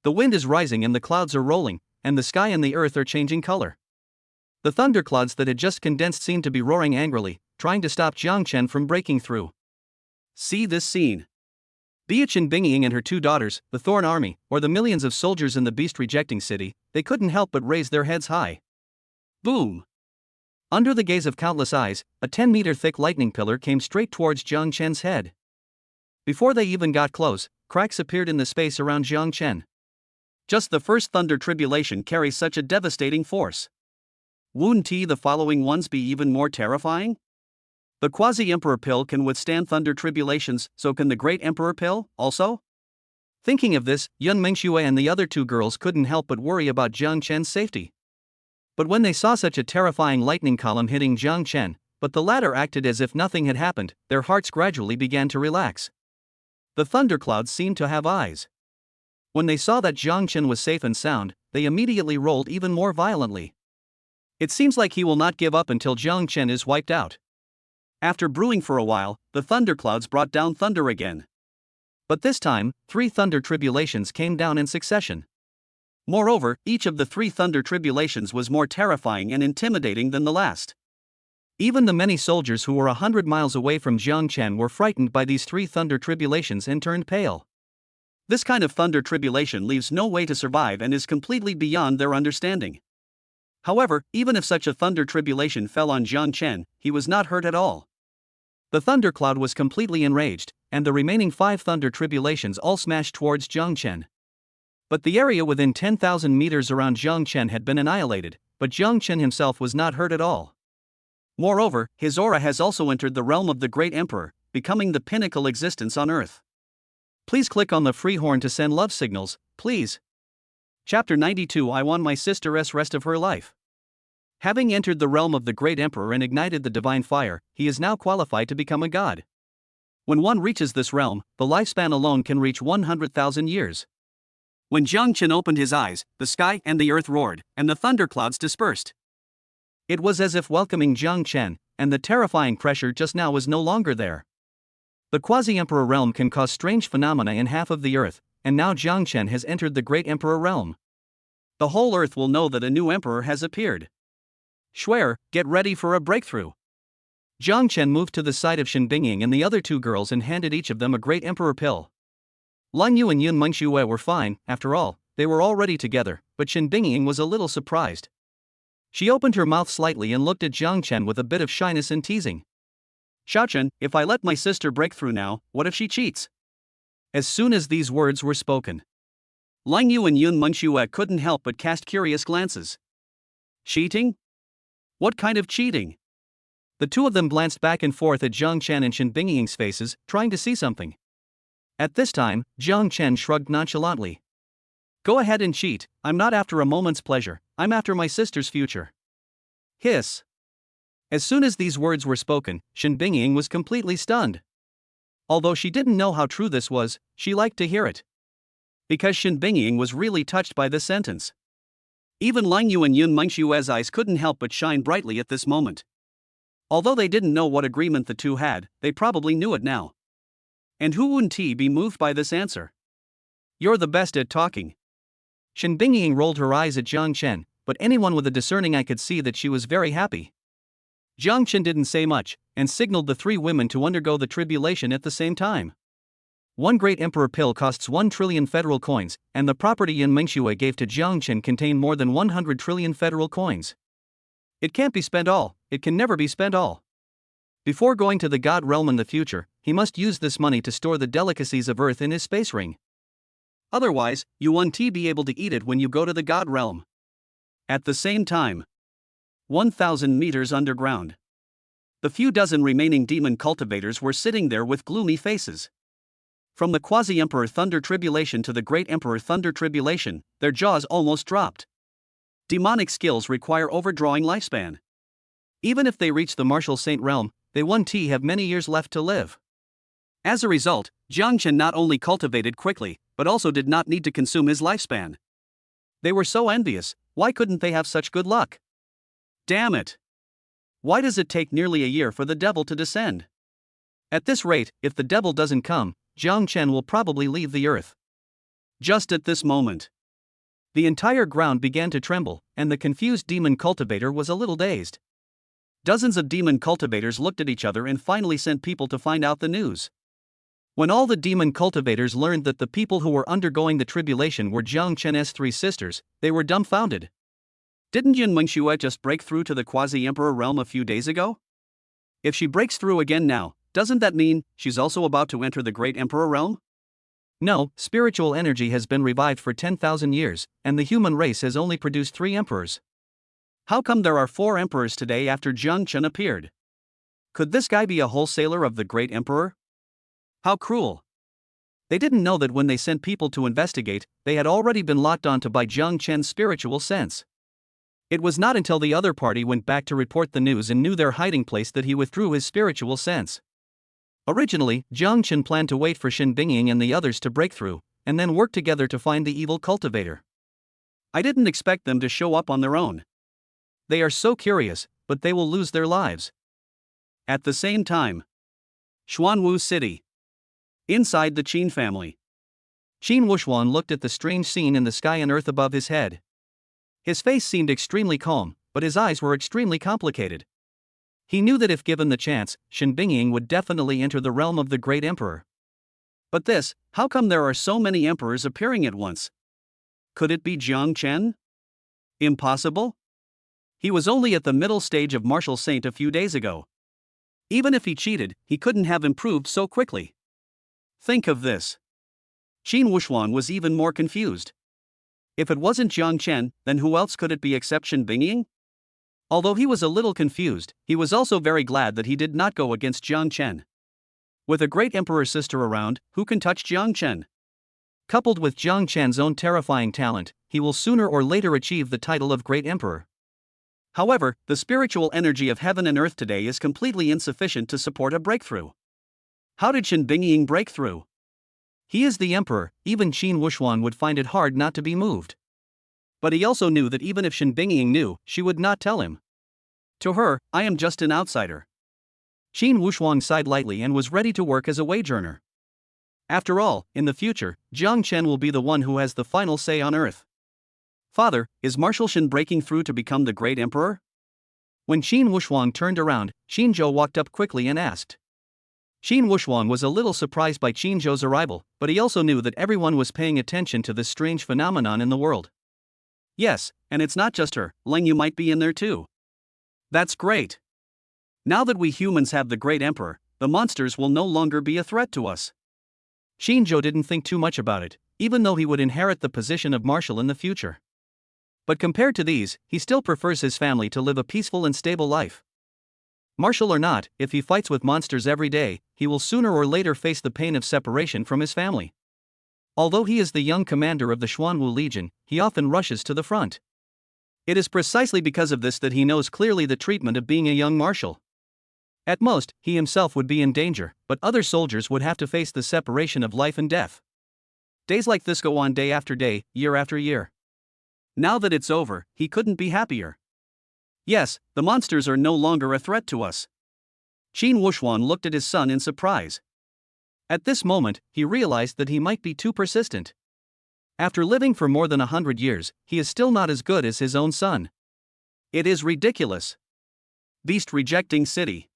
The wind is rising and the clouds are rolling, and the sky and the earth are changing color. The thunderclouds that had just condensed seemed to be roaring angrily, trying to stop Jiang Chen from breaking through. See this scene. Be it Shen Bingying and her 2 daughters, the Thorn army, or the millions of soldiers in the beast-rejecting city, they couldn't help but raise their heads high. Boom! Under the gaze of countless eyes, a 10-meter-thick lightning pillar came straight towards Jiang Chen's head. Before they even got close, cracks appeared in the space around Jiang Chen. Just the first thunder tribulation carries such a devastating force. Wouldn't the following ones be even more terrifying? The quasi-emperor pill can withstand thunder tribulations, so can the great emperor pill, also? Thinking of this, Yun Mengxue and the other 2 girls couldn't help but worry about Jiang Chen's safety. But when they saw such a terrifying lightning column hitting Jiang Chen, but the latter acted as if nothing had happened. Their hearts gradually began to relax. The thunderclouds seemed to have eyes. When they saw that Jiang Chen was safe and sound, they immediately rolled even more violently. It seems like he will not give up until Jiang Chen is wiped out. After brewing for a while, the thunderclouds brought down thunder again. But this time, 3 thunder tribulations came down in succession. Moreover, each of the 3 thunder tribulations was more terrifying and intimidating than the last. Even the many soldiers who were 100 miles away from Jiang Chen were frightened by these 3 thunder tribulations and turned pale. This kind of thunder tribulation leaves no way to survive and is completely beyond their understanding. However, even if such a thunder tribulation fell on Jiang Chen, he was not hurt at all. The thundercloud was completely enraged, and the remaining 5 thunder tribulations all smashed towards Jiang Chen. But the area within 10,000 meters around Jiang Chen had been annihilated, but Jiang Chen himself was not hurt at all. Moreover, his aura has also entered the realm of the Great Emperor, becoming the pinnacle existence on Earth. Please click on the free horn to send love signals, please. Chapter 92. I want my sister's rest of her life. Having entered the realm of the Great Emperor and ignited the divine fire, he is now qualified to become a god. When one reaches this realm, the lifespan alone can reach 100,000 years. When Jiang Chen opened his eyes, the sky and the earth roared, and the thunderclouds dispersed. It was as if welcoming Jiang Chen, and the terrifying pressure just now was no longer there. The quasi-emperor realm can cause strange phenomena in half of the earth, and now Jiang Chen has entered the Great Emperor realm. The whole earth will know that a new emperor has appeared. Schwer, get ready for a breakthrough. Jiang Chen moved to the side of Shen Bingying and the other 2 girls and handed each of them a Great Emperor pill. Lang Yu and Yun Mengxue were fine, after all, they were already together, but Shen Bingying was a little surprised. She opened her mouth slightly and looked at Jiang Chen with a bit of shyness and teasing. Xiaochen, if I let my sister break through now, what if she cheats? As soon as these words were spoken, Lang Yu and Yun Mengxue couldn't help but cast curious glances. Cheating? What kind of cheating? The 2 of them glanced back and forth at Jiang Chen and Shen Bingying's faces, trying to see something. At this time, Jiang Chen shrugged nonchalantly. Go ahead and cheat, I'm not after a moment's pleasure, I'm after my sister's future. Hiss. As soon as these words were spoken, Shen Bingying was completely stunned. Although she didn't know how true this was, she liked to hear it. Because Shen Bingying was really touched by this sentence. Even Lang Yu and Yun Mengxue's eyes couldn't help but shine brightly at this moment. Although they didn't know what agreement the 2 had, they probably knew it now. And who wouldn't be moved by this answer? You're the best at talking. Shen Bingying rolled her eyes at Jiang Chen, but anyone with a discerning eye could see that she was very happy. Jiang Chen didn't say much, and signaled the 3 women to undergo the tribulation at the same time. 1 Great Emperor pill costs 1 trillion federal coins, and the property Yun Mengxue gave to Jiang Chen contained more than 100 trillion federal coins. It can't be spent all, it can never be spent all. Before going to the god realm in the future, he must use this money to store the delicacies of Earth in his space ring. Otherwise, you won't be able to eat it when you go to the god realm. At the same time, 1,000 meters underground, the few dozen remaining demon cultivators were sitting there with gloomy faces. From the quasi-emperor thunder tribulation to the great emperor thunder tribulation, their jaws almost dropped. Demonic skills require overdrawing lifespan. Even if they reach the martial saint realm, they won't have many years left to live. As a result, Jiang Chen not only cultivated quickly, but also did not need to consume his lifespan. They were so envious, why couldn't they have such good luck? Damn it! Why does it take nearly a year for the devil to descend? At this rate, if the devil doesn't come, Jiang Chen will probably leave the earth. Just at this moment, the entire ground began to tremble, and the confused demon cultivator was a little dazed. Dozens of demon cultivators looked at each other and finally sent people to find out the news. When all the demon cultivators learned that the people who were undergoing the tribulation were Jiang Chen's 3 sisters, they were dumbfounded. Didn't Yun Mengxue just break through to the quasi-emperor realm a few days ago? If she breaks through again now, doesn't that mean she's also about to enter the great emperor realm? No, spiritual energy has been revived for 10,000 years, and the human race has only produced 3 emperors. How come there are 4 emperors today after Jiang Chen appeared? Could this guy be a wholesaler of the great emperor? How cruel. They didn't know that when they sent people to investigate, they had already been locked onto by Jiang Chen's spiritual sense. It was not until the other party went back to report the news and knew their hiding place that he withdrew his spiritual sense. Originally, Jiang Chen planned to wait for Shen Bingying and the others to break through, and then work together to find the evil cultivator. I didn't expect them to show up on their own. They are so curious, but they will lose their lives. At the same time, Xuanwu City. Inside the Qin family. Qin Wuxuan looked at the strange scene in the sky and earth above his head. His face seemed extremely calm, but his eyes were extremely complicated. He knew that if given the chance, Shen Bingying would definitely enter the realm of the great emperor. But this, how come there are so many emperors appearing at once? Could it be Jiang Chen? Impossible? He was only at the middle stage of martial saint a few days ago. Even if he cheated, he couldn't have improved so quickly. Think of this. Qin Wuxuan was even more confused. If it wasn't Jiang Chen, then who else could it be except Shen Bingying? Although he was a little confused, he was also very glad that he did not go against Jiang Chen. With a great emperor's sister around, who can touch Jiang Chen? Coupled with Jiang Chen's own terrifying talent, he will sooner or later achieve the title of great emperor. However, the spiritual energy of heaven and earth today is completely insufficient to support a breakthrough. How did Shen Bingying break through? He is the emperor, even Qin Wuxuan would find it hard not to be moved. But he also knew that even if Shen Bingying knew, she would not tell him. To her, I am just an outsider. Qin Wuxuan sighed lightly and was ready to work as a wage earner. After all, in the future, Jiang Chen will be the one who has the final say on earth. Father, is Marshal Shen breaking through to become the great emperor? When Qin Wuxuan turned around, Qin Zhou walked up quickly and asked. Qin Wuxuan was a little surprised by Qin Zhou's arrival, but he also knew that everyone was paying attention to this strange phenomenon in the world. Yes, and it's not just her, Leng Yu might be in there too. That's great. Now that we humans have the great emperor, the monsters will no longer be a threat to us. Qin Zhou didn't think too much about it, even though he would inherit the position of marshal in the future. But compared to these, he still prefers his family to live a peaceful and stable life. Marshal or not, if he fights with monsters every day, he will sooner or later face the pain of separation from his family. Although he is the young commander of the Xuanwu Legion, he often rushes to the front. It is precisely because of this that he knows clearly the treatment of being a young marshal. At most, he himself would be in danger, but other soldiers would have to face the separation of life and death. Days like this go on day after day, year after year. Now that it's over, he couldn't be happier. Yes, the monsters are no longer a threat to us. Qin Wuxuan looked at his son in surprise. At this moment, he realized that he might be too persistent. After living for more than 100 years, he is still not as good as his own son. It is ridiculous. Beast rejecting city.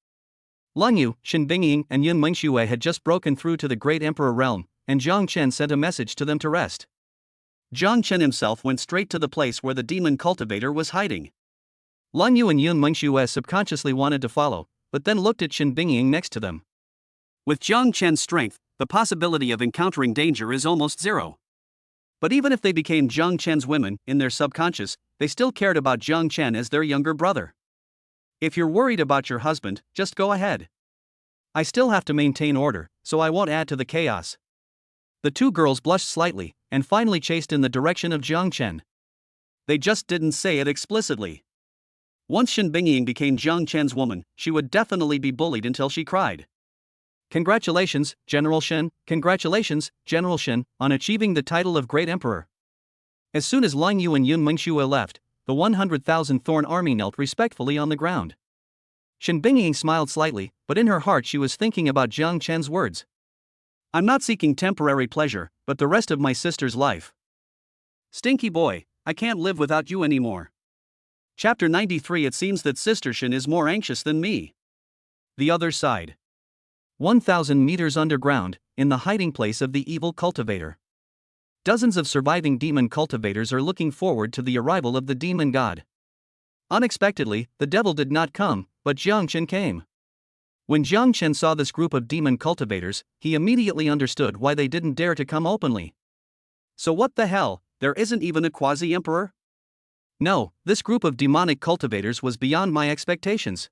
Leng Yu, Shen Bingying, and Yun Mengxue had just broken through to the great emperor realm, and Jiang Chen sent a message to them to rest. Jiang Chen himself went straight to the place where the demon cultivator was hiding. Leng Yu and Yun Mengxue subconsciously wanted to follow, but then looked at Shen Bingying next to them. With Jiang Chen's strength, the possibility of encountering danger is almost zero. But even if they became Jiang Chen's women, in their subconscious, they still cared about Jiang Chen as their younger brother. If you're worried about your husband, just go ahead. I still have to maintain order, so I won't add to the chaos. The two girls blushed slightly, and finally chased in the direction of Jiang Chen. They just didn't say it explicitly. Once Shen Bingying became Jiang Chen's woman, she would definitely be bullied until she cried. Congratulations, General Shen, congratulations, General Shen, on achieving the title of Great Emperor. As soon as Leng Yu and Yun Mengxue left, the 100,000 Thorn army knelt respectfully on the ground. Shen Bingying smiled slightly, but in her heart she was thinking about Jiang Chen's words. I'm not seeking temporary pleasure, but the rest of my sister's life. Stinky boy, I can't live without you anymore. Chapter 93. It seems that Sister Shen is more anxious than me. The other side. 1,000 meters underground, in the hiding place of the evil cultivator. Dozens of surviving demon cultivators are looking forward to the arrival of the demon god. Unexpectedly, the devil did not come, but Jiang Chen came. When Jiang Chen saw this group of demon cultivators, he immediately understood why they didn't dare to come openly. So what the hell, there isn't even a quasi-emperor? No, this group of demonic cultivators was beyond my expectations.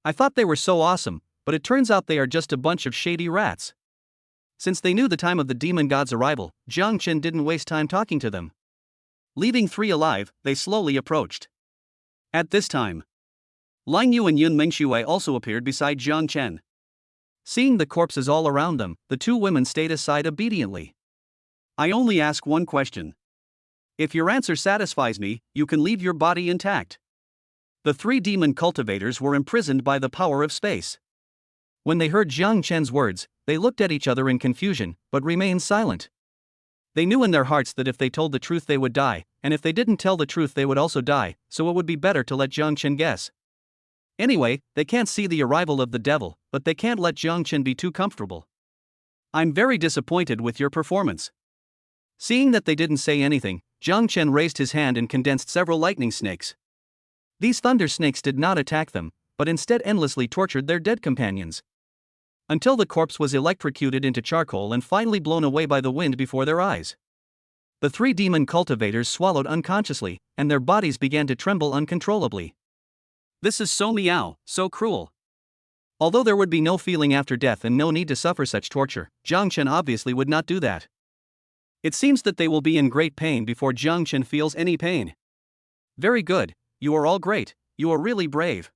I thought they were so awesome, but it turns out they are just a bunch of shady rats. Since they knew the time of the demon god's arrival, Jiang Chen didn't waste time talking to them. Leaving three alive, they slowly approached. At this time, Lang Yu and Yun Mingxue also appeared beside Jiang Chen. Seeing the corpses all around them, the two women stayed aside obediently. I only ask one question. If your answer satisfies me, you can leave your body intact. The three demon cultivators were imprisoned by the power of space. When they heard Jiang Chen's words, they looked at each other in confusion, but remained silent. They knew in their hearts that if they told the truth they would die, and if they didn't tell the truth they would also die, so it would be better to let Jiang Chen guess. Anyway, they can't see the arrival of the devil, but they can't let Jiang Chen be too comfortable. I'm very disappointed with your performance. Seeing that they didn't say anything, Jiang Chen raised his hand and condensed several lightning snakes. These thunder snakes did not attack them, but instead endlessly tortured their dead companions, until the corpse was electrocuted into charcoal and finally blown away by the wind before their eyes. The three demon cultivators swallowed unconsciously, and their bodies began to tremble uncontrollably. This is so meow, so cruel. Although there would be no feeling after death and no need to suffer such torture, Jiang Chen obviously would not do that. It seems that they will be in great pain before Jiang Chen feels any pain. Very good, you are all great, you are really brave.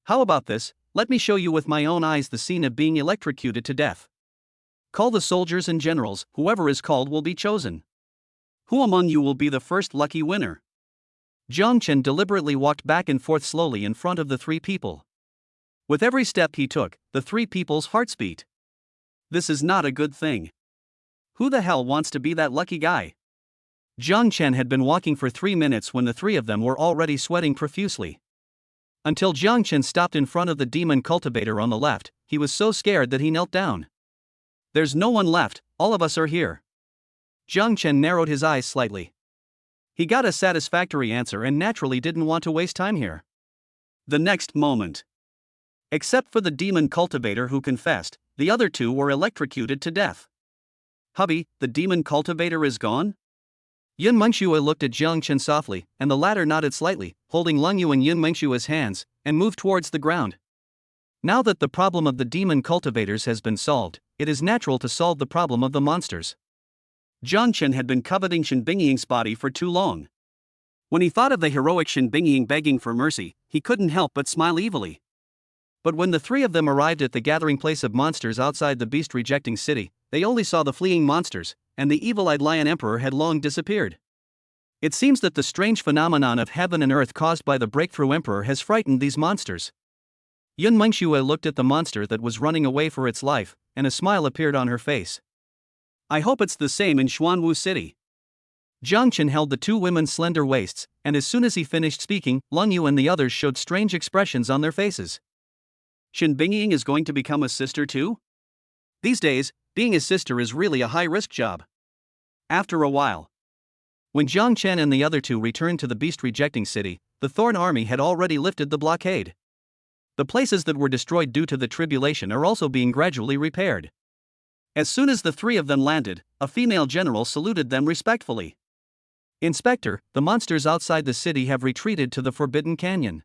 How about this? Let me show you with my own eyes the scene of being electrocuted to death. Call the soldiers and generals, whoever is called will be chosen. Who among you will be the first lucky winner? Jiang Chen deliberately walked back and forth slowly in front of the three people. With every step he took, the three people's hearts beat. This is not a good thing. Who the hell wants to be that lucky guy? Jiang Chen had been walking for 3 minutes when the three of them were already sweating profusely. Until Jiang Chen stopped in front of the demon cultivator on the left, he was so scared that he knelt down. There's no one left, all of us are here. Jiang Chen narrowed his eyes slightly. He got a satisfactory answer and naturally didn't want to waste time here. The next moment, except for the demon cultivator who confessed, the other two were electrocuted to death. Hubby, the demon cultivator is gone? Yun Mengxue looked at Jiang Chen softly, and the latter nodded slightly, holding Lang Yu and Yun Mengshue's hands, and moved towards the ground. Now that the problem of the demon cultivators has been solved, it is natural to solve the problem of the monsters. Jiang Chen had been coveting Shen Bingying's body for too long. When he thought of the heroic Shen Bingying begging for mercy, he couldn't help but smile evilly. But when the three of them arrived at the gathering place of monsters outside the beast-rejecting city, they only saw the fleeing monsters, and the evil-eyed Lion Emperor had long disappeared. It seems that the strange phenomenon of heaven and earth caused by the Breakthrough Emperor has frightened these monsters. Yun Mengxue looked at the monster that was running away for its life, and a smile appeared on her face. I hope it's the same in Xuanwu City. Jiang Chen held the two women's slender waists, and as soon as he finished speaking, Lang Yu and the others showed strange expressions on their faces. Shen Bingying is going to become a sister too? These days, being a sister is really a high-risk job. After a while, when Jiang Chen and the other two returned to the beast-rejecting city, the Thorn army had already lifted the blockade. The places that were destroyed due to the tribulation are also being gradually repaired. As soon as the three of them landed, a female general saluted them respectfully. Inspector, the monsters outside the city have retreated to the Forbidden Canyon.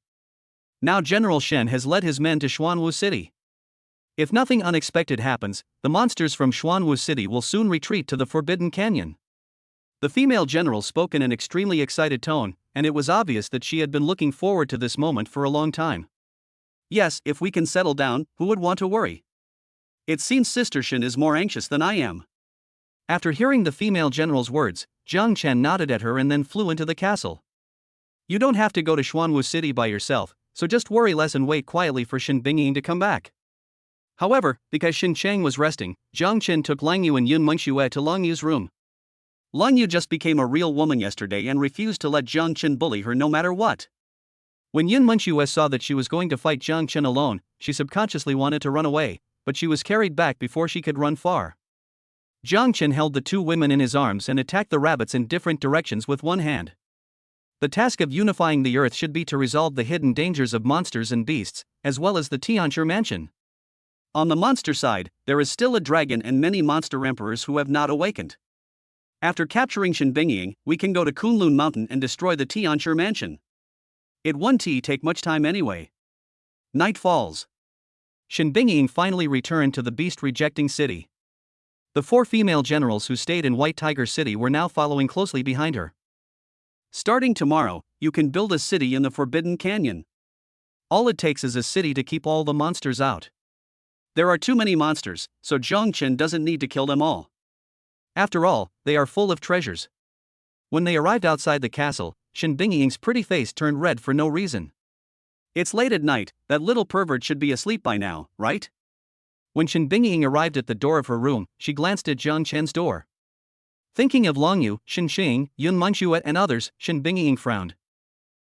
Now General Shen has led his men to Xuanwu City. If nothing unexpected happens, the monsters from Xuanwu City will soon retreat to the Forbidden Canyon. The female general spoke in an extremely excited tone, and it was obvious that she had been looking forward to this moment for a long time. Yes, if we can settle down, who would want to worry? It seems Sister Shen is more anxious than I am. After hearing the female general's words, Jiang Chen nodded at her and then flew into the castle. You don't have to go to Xuanwu City by yourself, so just worry less and wait quietly for Shen Bingying to come back. However, because Shen Chang was resting, Jiang Chen took Lang Yu and Yun Mengxue to Lang Yu's room. Lang Yu just became a real woman yesterday and refused to let Jiang Chen bully her no matter what. When Yun Mengxue saw that she was going to fight Jiang Chen alone, she subconsciously wanted to run away, but she was carried back before she could run far. Jiang Chen held the two women in his arms and attacked the rabbits in different directions with one hand. The task of unifying the earth should be to resolve the hidden dangers of monsters and beasts, as well as the Tianchi mansion. On the monster side, there is still a dragon and many monster emperors who have not awakened. After capturing Shen Bingying, we can go to Kunlun Mountain and destroy the Tianchi mansion. It won't take much time anyway. Night falls. Shen Bingying finally returned to the beast-rejecting city. The four female generals who stayed in White Tiger City were now following closely behind her. Starting tomorrow, you can build a city in the Forbidden Canyon. All it takes is a city to keep all the monsters out. There are too many monsters, so Zhangchen doesn't need to kill them all. After all, they are full of treasures. When they arrived outside the castle, Shen Bingying's pretty face turned red for no reason. It's late at night, that little pervert should be asleep by now, right? When Shen Bingying arrived at the door of her room, she glanced at Zhang Chen's door. Thinking of Long Yu, Shen Xing, Yun Manchuet and others, Shen Bingying frowned.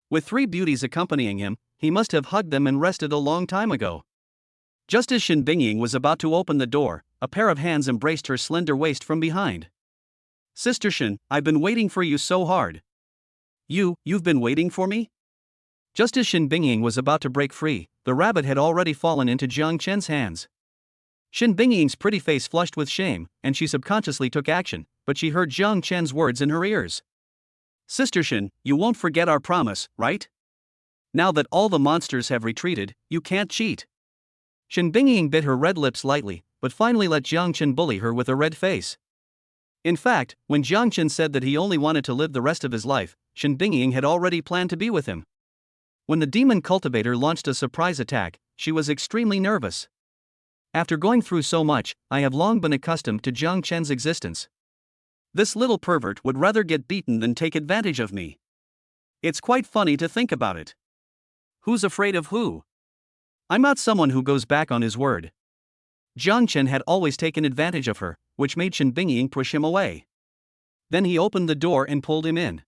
With 3 beauties accompanying him, he must have hugged them and rested a long time ago. Just as Shen Bingying was about to open the door, a pair of hands embraced her slender waist from behind. Sister Shen, I've been waiting for you so hard. You've been waiting for me? Just as Shen Bingying was about to break free, the rabbit had already fallen into Zhang Chen's hands. Shen Bingying's pretty face flushed with shame, and she subconsciously took action, but she heard Zhang Chen's words in her ears. Sister Shen, you won't forget our promise, right? Now that all the monsters have retreated, you can't cheat. Shen Bingying bit her red lips lightly, but finally let Zhang Chen bully her with a red face. In fact, when Zhang Chen said that he only wanted to live the rest of his life, Shen Bingying had already planned to be with him. When the demon cultivator launched a surprise attack, she was extremely nervous. After going through so much, I have long been accustomed to Zhang Chen's existence. This little pervert would rather get beaten than take advantage of me. It's quite funny to think about it. Who's afraid of who? I'm not someone who goes back on his word. Zhang Chen had always taken advantage of her, which made Shen Bingying push him away. Then he opened the door and pulled him in.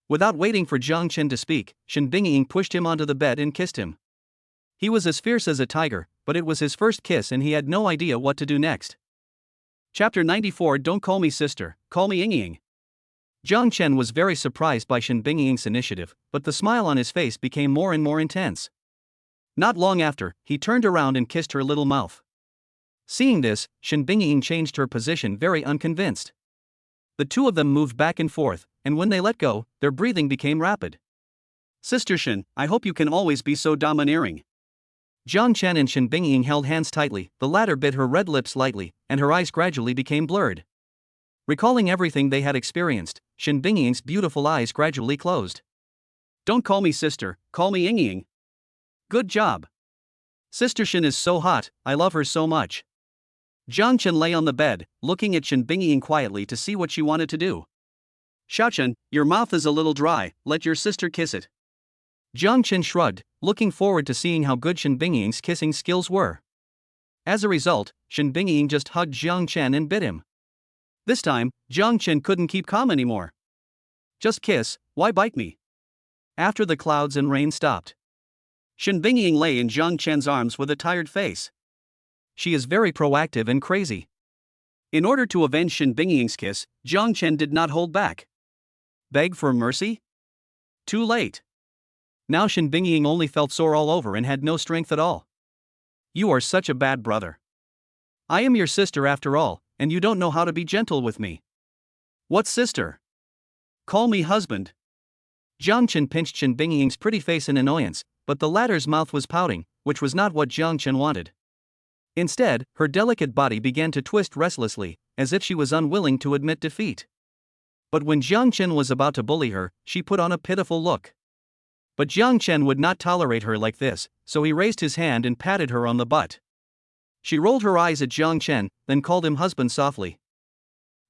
Without waiting for Zhang Chen to speak, Shen Bingying pushed him onto the bed and kissed him. He was as fierce as a tiger, but it was his first kiss and he had no idea what to do next. Chapter 94 Don't call me sister, call me Yingying. Zhang Chen was very surprised by Shen Bingying's initiative, but the smile on his face became more and more intense. Not long after, he turned around and kissed her little mouth. Seeing this, Shen Bingying changed her position very unconvinced. The two of them moved back and forth, and when they let go, their breathing became rapid. Sister Shen, I hope you can always be so domineering. Zhang Chen and Shen Bingying held hands tightly, the latter bit her red lips lightly, and her eyes gradually became blurred. Recalling everything they had experienced, Shen Bingying's beautiful eyes gradually closed. Don't call me sister, call me Yingying. Good job. Sister Shen is so hot, I love her so much. Zhang Chen lay on the bed, looking at Shen Bingying quietly to see what she wanted to do. Xiaochen, your mouth is a little dry, let your sister kiss it. Zhang Chen shrugged, looking forward to seeing how good Shen Bingying's kissing skills were. As a result, Shen Bingying just hugged Zhang Chen and bit him. This time, Zhang Chen couldn't keep calm anymore. Just kiss, why bite me? After the clouds and rain stopped, Shen Bingying lay in Zhang Chen's arms with a tired face. She is very proactive and crazy. In order to avenge Shen Bingying's kiss, Zhang Chen did not hold back. Beg for mercy? Too late. Now Shen Bingying only felt sore all over and had no strength at all. You are such a bad brother. I am your sister after all, and you don't know how to be gentle with me. What sister? Call me husband. Zhang Chen pinched Shen Bingying's pretty face in annoyance, but the latter's mouth was pouting, which was not what Zhang Chen wanted. Instead, her delicate body began to twist restlessly, as if she was unwilling to admit defeat. But when Zhang Chen was about to bully her, she put on a pitiful look. But Zhang Chen would not tolerate her like this, so he raised his hand and patted her on the butt. She rolled her eyes at Zhang Chen, then called him husband softly.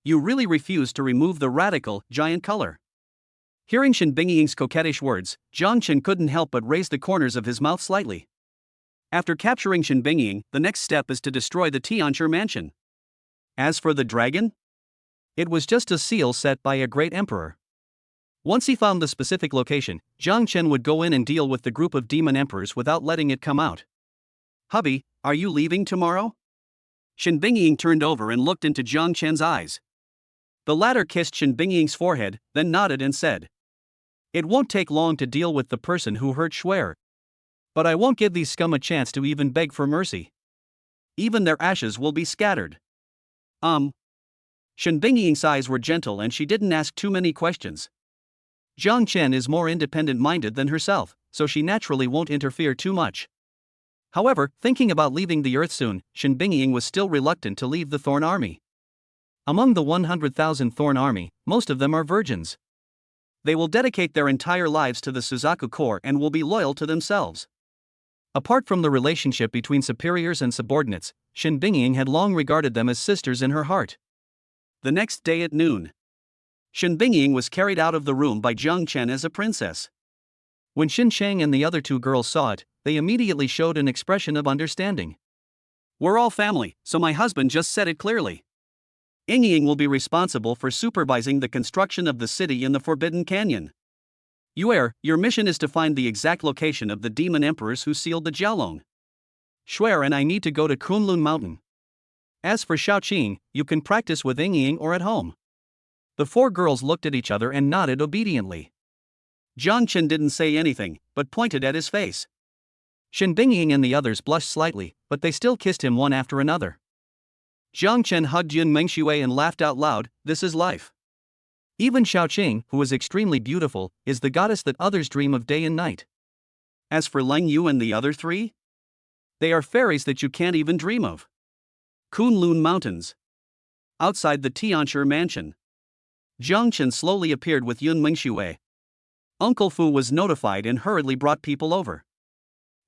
You really refuse to remove the radical, giant color. Hearing Shen Bingying's coquettish words, Zhang Chen couldn't help but raise the corners of his mouth slightly. After capturing Shen Bingying, the next step is to destroy the Tianzhi mansion. As for the dragon? It was just a seal set by a great emperor. Once he found the specific location, Zhang Chen would go in and deal with the group of demon emperors without letting it come out. Hubby, are you leaving tomorrow? Shen Bingying turned over and looked into Zhang Chen's eyes. The latter kissed Shen Bingying's forehead, then nodded and said, It won't take long to deal with the person who hurt Shuer. But I won't give these scum a chance to even beg for mercy. Even their ashes will be scattered. Shen Bingying's eyes were gentle and she didn't ask too many questions. Zhang Chen is more independent-minded than herself, so she naturally won't interfere too much. However, thinking about leaving the earth soon, Shen Bingying was still reluctant to leave the Thorn Army. Among the 100,000 Thorn Army, most of them are virgins. They will dedicate their entire lives to the Suzaku core and will be loyal to themselves. Apart from the relationship between superiors and subordinates, Shin Bingying had long regarded them as sisters in her heart. The next day at noon, Shin Bingying was carried out of the room by Jiang Chen as a princess. When Shin Shang and the other two girls saw it, they immediately showed an expression of understanding. We're all family, so my husband just said it clearly. Ying will be responsible for supervising the construction of the city in the Forbidden Canyon. Yuer, your mission is to find the exact location of the demon emperors who sealed the Jiaolong. Shuer and I need to go to Kunlun Mountain. As for Shaoqing, you can practice with Ying or at home. The four girls looked at each other and nodded obediently. Jiang Chen didn't say anything, but pointed at his face. Shin Bingying and the others blushed slightly, but they still kissed him one after another. Jiang Chen hugged Yun Mengshui and laughed out loud, this is life. Even Shaoqing, who is extremely beautiful, is the goddess that others dream of day and night. As for Leng Yu and the other three, they are fairies that you can't even dream of. Kunlun Mountains. Outside the Tianshi mansion, Jiang Chen slowly appeared with Yun Mengshui. Uncle Fu was notified and hurriedly brought people over.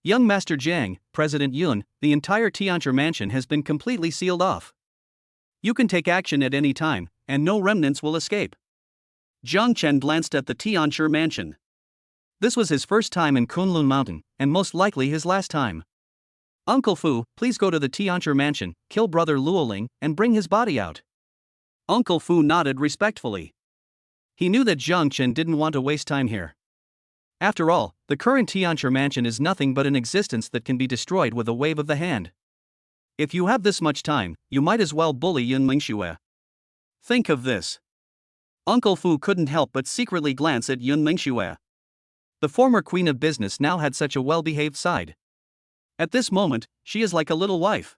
Young Master Jiang, President Yun, the entire Tianshi mansion has been completely sealed off. You can take action at any time, and no remnants will escape. Jiang Chen glanced at the Tianshi mansion. This was his first time in Kunlun Mountain, and most likely his last time. Uncle Fu, please go to the Tianshi mansion, kill brother Luoling, and bring his body out. Uncle Fu nodded respectfully. He knew that Jiang Chen didn't want to waste time here. After all, the current Tianshi mansion is nothing but an existence that can be destroyed with a wave of the hand. If you have this much time, you might as well bully Yun Mengshui. Think of this. Uncle Fu couldn't help but secretly glance at Yun Mengshui. The former queen of business now had such a well-behaved side. At this moment, she is like a little wife.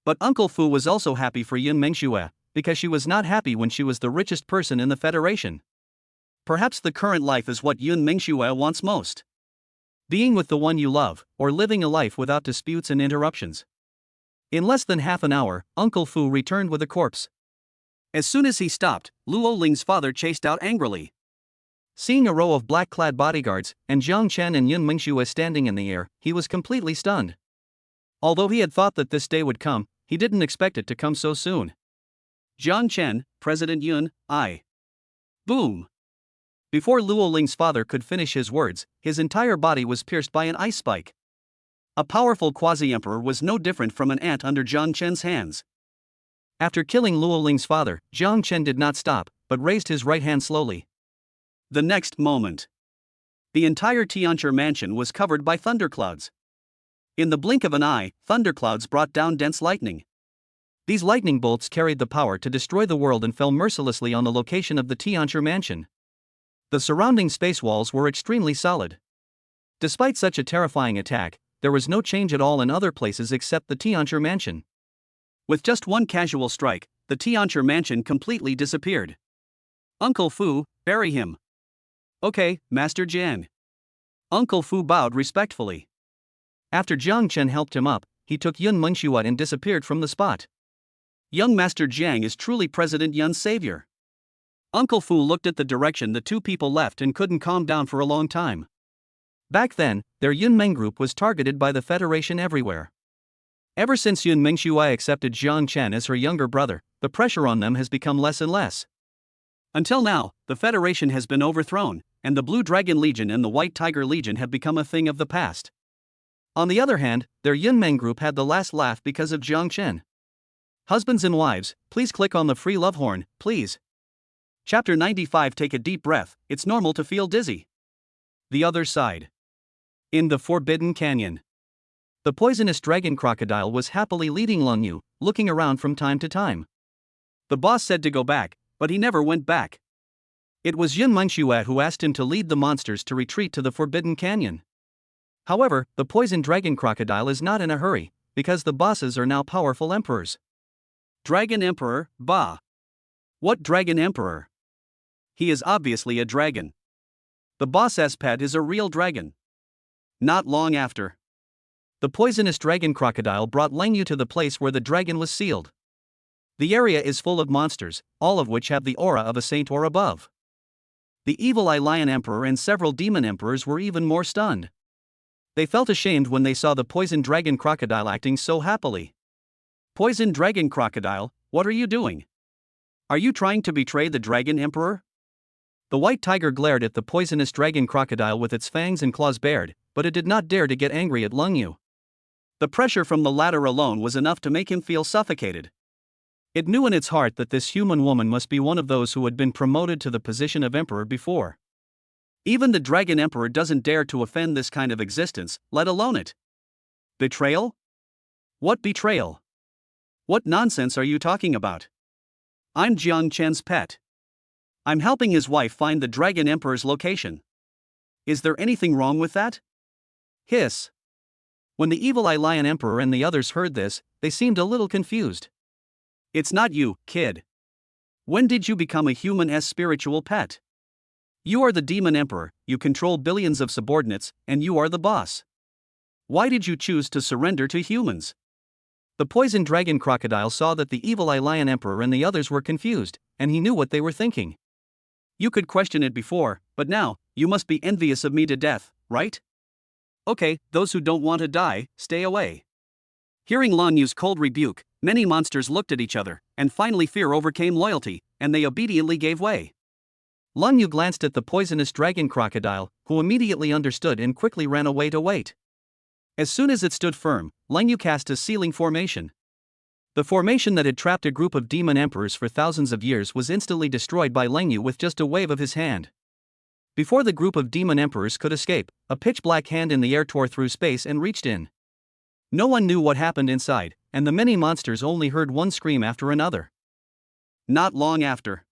But Uncle Fu was also happy for Yun Mengshui, because she was not happy when she was the richest person in the Federation. Perhaps the current life is what Yun Mengshui wants most. Being with the one you love, or living a life without disputes and interruptions. In less than half an hour, Uncle Fu returned with a corpse. As soon as he stopped, Luo Ling's father chased out angrily. Seeing a row of black-clad bodyguards, and Jiang Chen and Yun Mengshui standing in the air, he was completely stunned. Although he had thought that this day would come, he didn't expect it to come so soon. Jiang Chen, President Yun, I. Boom! Before Luo Ling's father could finish his words, his entire body was pierced by an ice spike. A powerful quasi-emperor was no different from an ant under Jiang Chen's hands. After killing Luo Ling's father, Jiang Chen did not stop, but raised his right hand slowly. The next moment, the entire Tianshi mansion was covered by thunderclouds. In the blink of an eye, thunderclouds brought down dense lightning. These lightning bolts carried the power to destroy the world and fell mercilessly on the location of the Tianshi mansion. The surrounding space walls were extremely solid. Despite such a terrifying attack, there was no change at all in other places except the Tianshi mansion. With just one casual strike, the Tianshi mansion completely disappeared. Uncle Fu, bury him. Okay, Master Jian. Uncle Fu bowed respectfully. After Jiang Chen helped him up, he took Yun Mengshui and disappeared from the spot. Young Master Jiang is truly President Yun's savior. Uncle Fu looked at the direction the two people left and couldn't calm down for a long time. Back then, their Yun Meng group was targeted by the Federation everywhere. Ever since Yun Mengshui accepted Jiang Chen as her younger brother, the pressure on them has become less and less. Until now, the Federation has been overthrown, and the Blue Dragon Legion and the White Tiger Legion have become a thing of the past. On the other hand, their Yun Meng group had the last laugh because of Jiang Chen. Husbands and wives, please click on the free love horn, please. Chapter 95. Take a deep breath, it's normal to feel dizzy. The other side. In the Forbidden Canyon. The poisonous dragon crocodile was happily leading Leng Yu, looking around from time to time. The boss said to go back, but he never went back. It was Yun Mengshui who asked him to lead the monsters to retreat to the Forbidden Canyon. However, the poisoned dragon crocodile is not in a hurry, because the bosses are now powerful emperors. Dragon Emperor, bah. What Dragon Emperor? He is obviously a dragon. The boss's pet is a real dragon. Not long after, the poisonous dragon crocodile brought Leng Yu to the place where the dragon was sealed. The area is full of monsters, all of which have the aura of a saint or above. The evil Eye Lion Emperor and several demon emperors were even more stunned. They felt ashamed when they saw the poison dragon crocodile acting so happily. Poison dragon crocodile, what are you doing? Are you trying to betray the dragon emperor? The white tiger glared at the poisonous dragon crocodile with its fangs and claws bared, but it did not dare to get angry at Lung Yu. The pressure from the latter alone was enough to make him feel suffocated. It knew in its heart that this human woman must be one of those who had been promoted to the position of emperor before. Even the dragon emperor doesn't dare to offend this kind of existence, let alone it. Betrayal? What betrayal? What nonsense are you talking about? I'm Jiang Chen's pet. I'm helping his wife find the dragon emperor's location. Is there anything wrong with that? Hiss. When the evil Eye Lion Emperor and the others heard this, they seemed a little confused. It's not you, kid. When did you become a human-esque spiritual pet? You are the demon emperor, you control billions of subordinates, and you are the boss. Why did you choose to surrender to humans? The poison dragon crocodile saw that the evil Eye Lion Emperor and the others were confused, and he knew what they were thinking. You could question it before, but now, you must be envious of me to death, right? Okay, those who don't want to die, stay away. Hearing Lan Yu's cold rebuke, many monsters looked at each other, and finally fear overcame loyalty, and they obediently gave way. Lan Yu glanced at the poisonous dragon crocodile, who immediately understood and quickly ran away to wait. As soon as it stood firm, Lan Yu cast a sealing formation. The formation that had trapped a group of demon emperors for thousands of years was instantly destroyed by Lan Yu with just a wave of his hand. Before the group of demon emperors could escape, a pitch-black hand in the air tore through space and reached in. No one knew what happened inside, and the many monsters only heard one scream after another. Not long after,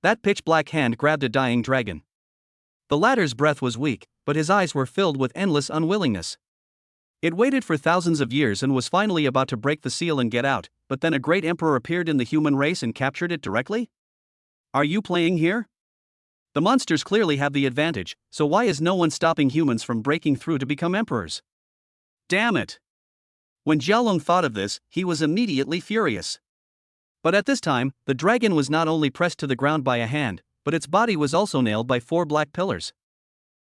that pitch-black hand grabbed a dying dragon. The latter's breath was weak, but his eyes were filled with endless unwillingness. It waited for thousands of years and was finally about to break the seal and get out, but then a great emperor appeared in the human race and captured it directly? Are you playing here? The monsters clearly have the advantage, so why is no one stopping humans from breaking through to become emperors? Damn it! When Jialong thought of this, he was immediately furious. But at this time, the dragon was not only pressed to the ground by a hand, but its body was also nailed by 4 black pillars.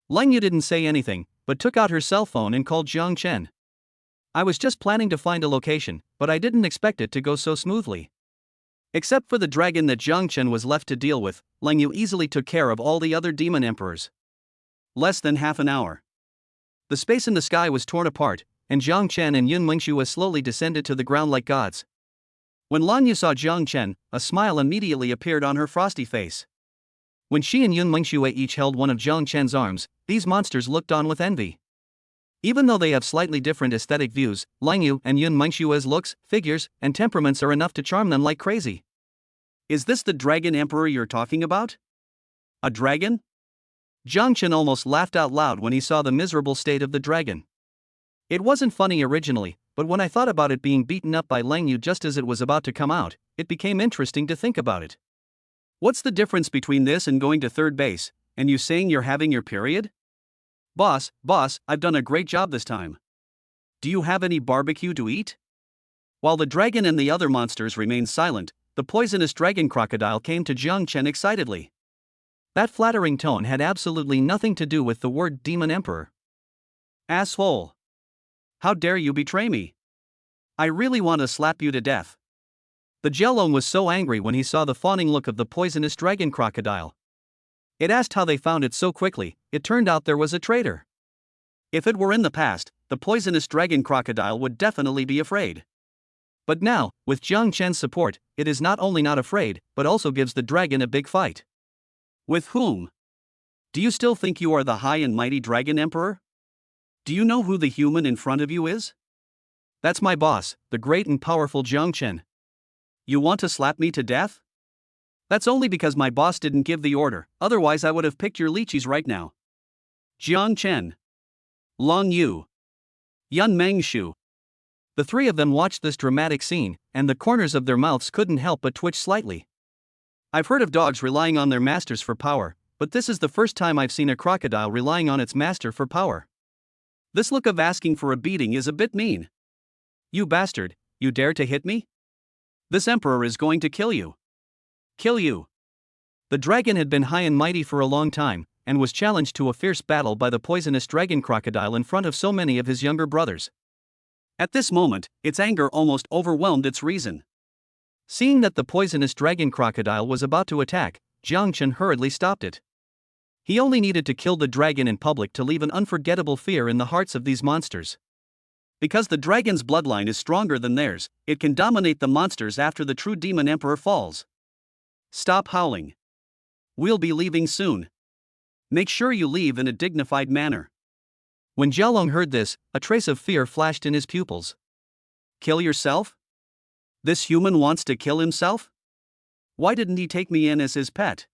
Lang Yu didn't say anything, but took out her cell phone and called Jiang Chen. I was just planning to find a location, but I didn't expect it to go so smoothly. Except for the dragon that Jiang Chen was left to deal with, Lang Yu easily took care of all the other demon emperors. Less than half an hour. The space in the sky was torn apart, and Jiang Chen and Yun Mengxue slowly descended to the ground like gods. When Lan Yu saw Jiang Chen, a smile immediately appeared on her frosty face. When she and Yun Mengxue each held one of Jiang Chen's arms, these monsters looked on with envy. Even though they have slightly different aesthetic views, Lang Yu and Yun Mengxue's looks, figures, and temperaments are enough to charm them like crazy. Is this the dragon emperor you're talking about? A dragon? Jiang Chen almost laughed out loud when he saw the miserable state of the dragon. It wasn't funny originally, but when I thought about it being beaten up by Lang Yu just as it was about to come out, it became interesting to think about it. What's the difference between this and going to third base, and you saying you're having your period? Boss, I've done a great job this time. Do you have any barbecue to eat? While the dragon and the other monsters remained silent, the poisonous dragon crocodile came to Jiang Chen excitedly. That flattering tone had absolutely nothing to do with the word demon emperor. Asshole! How dare you betray me? I really want to slap you to death. The Jialong was so angry when he saw the fawning look of the poisonous dragon crocodile. It asked how they found it so quickly. It turned out there was a traitor. If it were in the past, the poisonous dragon crocodile would definitely be afraid. But now, with Jiang Chen's support, it is not only not afraid, but also gives the dragon a big fight. With whom? Do you still think you are the high and mighty dragon emperor? Do you know who the human in front of you is? That's my boss, the great and powerful Jiang Chen. You want to slap me to death? That's only because my boss didn't give the order, otherwise I would have picked your lychees right now. Jiang Chen, Lang Yu, Yun Mengxue. The three of them watched this dramatic scene, and the corners of their mouths couldn't help but twitch slightly. I've heard of dogs relying on their masters for power, but this is the first time I've seen a crocodile relying on its master for power. This look of asking for a beating is a bit mean. You bastard, you dare to hit me? This emperor is going to kill you. Kill you. The dragon had been high and mighty for a long time, and was challenged to a fierce battle by the poisonous dragon crocodile in front of so many of his younger brothers. At this moment, its anger almost overwhelmed its reason. Seeing that the poisonous dragon crocodile was about to attack, Jiang Chen hurriedly stopped it. He only needed to kill the dragon in public to leave an unforgettable fear in the hearts of these monsters. Because the dragon's bloodline is stronger than theirs, it can dominate the monsters after the true demon emperor falls. Stop howling. We'll be leaving soon. Make sure you leave in a dignified manner. When Jialong heard this, a trace of fear flashed in his pupils. Kill yourself? This human wants to kill himself? Why didn't he take me in as his pet?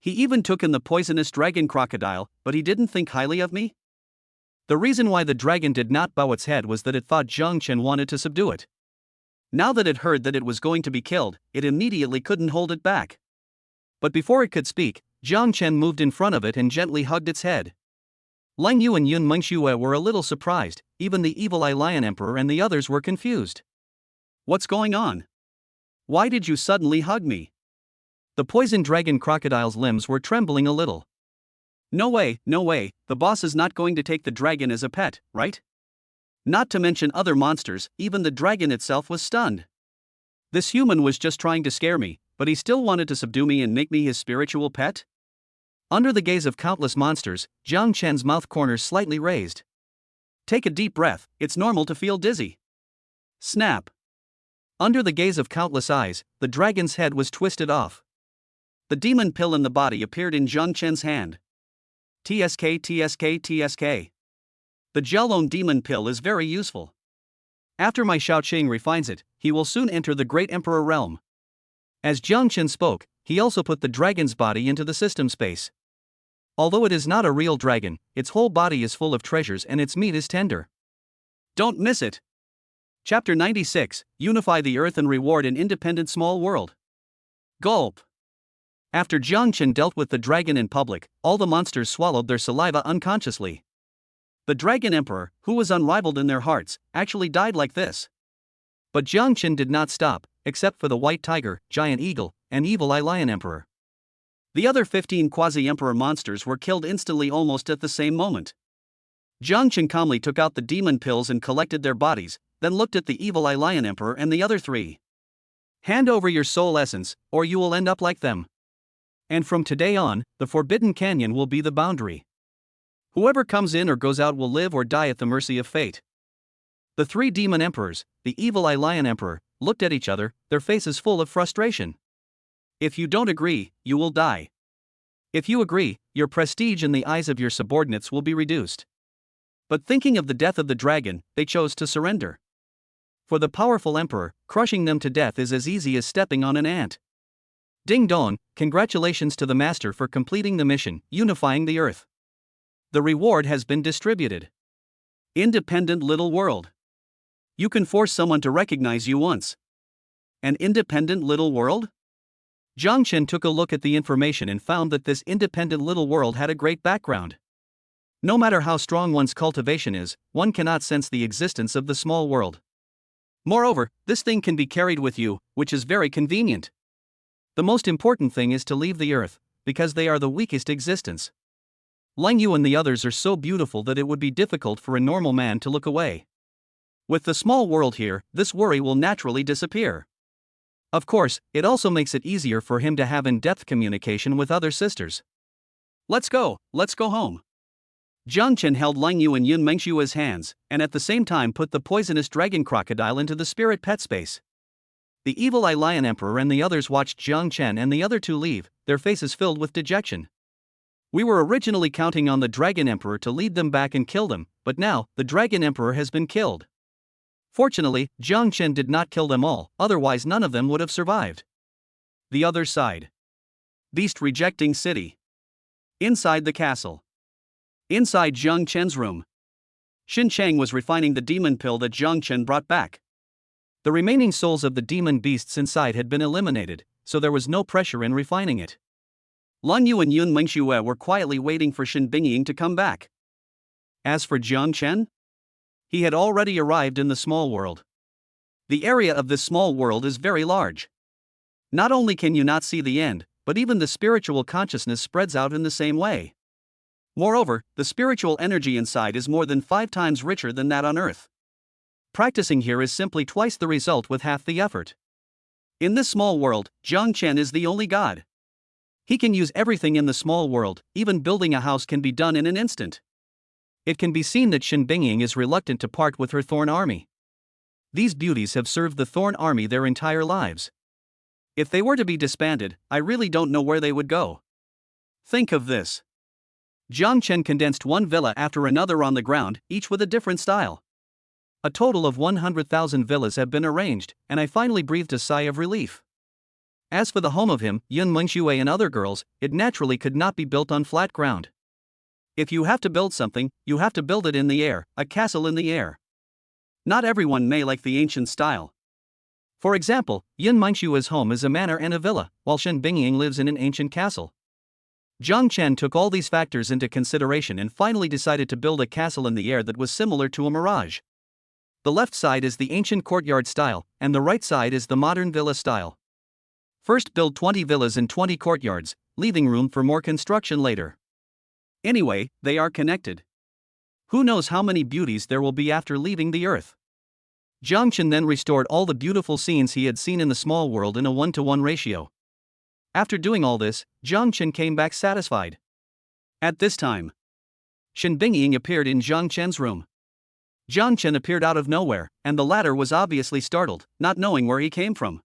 He even took in the poisonous dragon crocodile, but he didn't think highly of me? The reason why the dragon did not bow its head was that it thought Jiang Chen wanted to subdue it. Now that it heard that it was going to be killed, it immediately couldn't hold it back. But before it could speak, Jiang Chen moved in front of it and gently hugged its head. Lang Yu and Yun Mengxue were a little surprised, even the Evil Eye Lion Emperor and the others were confused. What's going on? Why did you suddenly hug me? The poison dragon crocodile's limbs were trembling a little. No way, the boss is not going to take the dragon as a pet, right? Not to mention other monsters, even the dragon itself was stunned. This human was just trying to scare me, but he still wanted to subdue me and make me his spiritual pet? Under the gaze of countless monsters, Jiang Chen's mouth corners slightly raised. Take a deep breath, it's normal to feel dizzy. Snap. Under the gaze of countless eyes, the dragon's head was twisted off. The demon pill in the body appeared in Jiang Chen's hand. TSK. The Jialong demon pill is very useful. After my Shaoqing refines it, he will soon enter the Great Emperor realm. As Jiang Chen spoke, he also put the dragon's body into the system space. Although it is not a real dragon, its whole body is full of treasures and its meat is tender. Don't miss it. Chapter 96, Unify the Earth and Reward an Independent Small World. Gulp. After Jiang Chen dealt with the dragon in public, all the monsters swallowed their saliva unconsciously. The Dragon Emperor, who was unrivaled in their hearts, actually died like this. But Jiang Chen did not stop, except for the White Tiger, Giant Eagle, and Evil Eye Lion Emperor. The other 15 quasi-emperor monsters were killed instantly almost at the same moment. Jiang Chen calmly took out the demon pills and collected their bodies, then looked at the Evil Eye Lion Emperor and the other 3. Hand over your soul essence, or you will end up like them. And from today on, the Forbidden Canyon will be the boundary. Whoever comes in or goes out will live or die at the mercy of fate. The 3 demon emperors, the Evil Eye Lion Emperor, looked at each other, their faces full of frustration. If you don't agree, you will die. If you agree, your prestige in the eyes of your subordinates will be reduced. But thinking of the death of the dragon, they chose to surrender. For the powerful emperor, crushing them to death is as easy as stepping on an ant. Ding dong, congratulations to the master for completing the mission, unifying the earth. The reward has been distributed. Independent little world. You can force someone to recognize you once. An independent little world? Jiang Chen took a look at the information and found that this independent little world had a great background. No matter how strong one's cultivation is, one cannot sense the existence of the small world. Moreover, this thing can be carried with you, which is very convenient. The most important thing is to leave the earth, because they are the weakest existence. Lang Yu and the others are so beautiful that it would be difficult for a normal man to look away. With the small world here, this worry will naturally disappear. Of course, it also makes it easier for him to have in-depth communication with other sisters. Let's go home. Jiang Chen held Lang Yu and Yun Mengshua's hands, and at the same time put the poisonous dragon crocodile into the spirit pet space. The Evil Eye Lion Emperor and the others watched Jiang Chen and the other 2 leave, their faces filled with dejection. We were originally counting on the Dragon Emperor to lead them back and kill them, but now, the Dragon Emperor has been killed. Fortunately, Jiang Chen did not kill them all, otherwise none of them would have survived. The other side. Beast rejecting city. Inside the castle. Inside Jiang Chen's room. Xin Cheng was refining the demon pill that Jiang Chen brought back. The remaining souls of the demon beasts inside had been eliminated, so there was no pressure in refining it. Lang Yu and Yun Mengxue were quietly waiting for Xin Bingying to come back. As for Jiang Chen, he had already arrived in the small world. The area of this small world is very large. Not only can you not see the end, but even the spiritual consciousness spreads out in the same way. Moreover, the spiritual energy inside is more than 5 times richer than that on earth. Practicing here is simply twice the result with half the effort. In this small world, Jiang Chen is the only god. He can use everything in the small world, even building a house can be done in an instant. It can be seen that Shen Bingying is reluctant to part with her Thorn army. These beauties have served the Thorn army their entire lives. If they were to be disbanded, I really don't know where they would go. Think of this. Jiang Chen condensed one villa after another on the ground, each with a different style. A total of 100,000 villas have been arranged, and I finally breathed a sigh of relief. As for the home of him, Yun Mengxue and other girls, it naturally could not be built on flat ground. If you have to build something, you have to build it in the air, a castle in the air. Not everyone may like the ancient style. For example, Yun Mengxue's home is a manor and a villa, while Shen Bingying lives in an ancient castle. Jiang Chen took all these factors into consideration and finally decided to build a castle in the air that was similar to a mirage. The left side is the ancient courtyard style, and the right side is the modern villa style. First build 20 villas and 20 courtyards, leaving room for more construction later. Anyway, they are connected. Who knows how many beauties there will be after leaving the earth. Jiang Chen then restored all the beautiful scenes he had seen in the small world in a 1-to-1 ratio. After doing all this, Jiang Chen came back satisfied. At this time, Shen Bingying appeared in Jiang Chen's room. Jiang Chen appeared out of nowhere, and the latter was obviously startled, not knowing where he came from.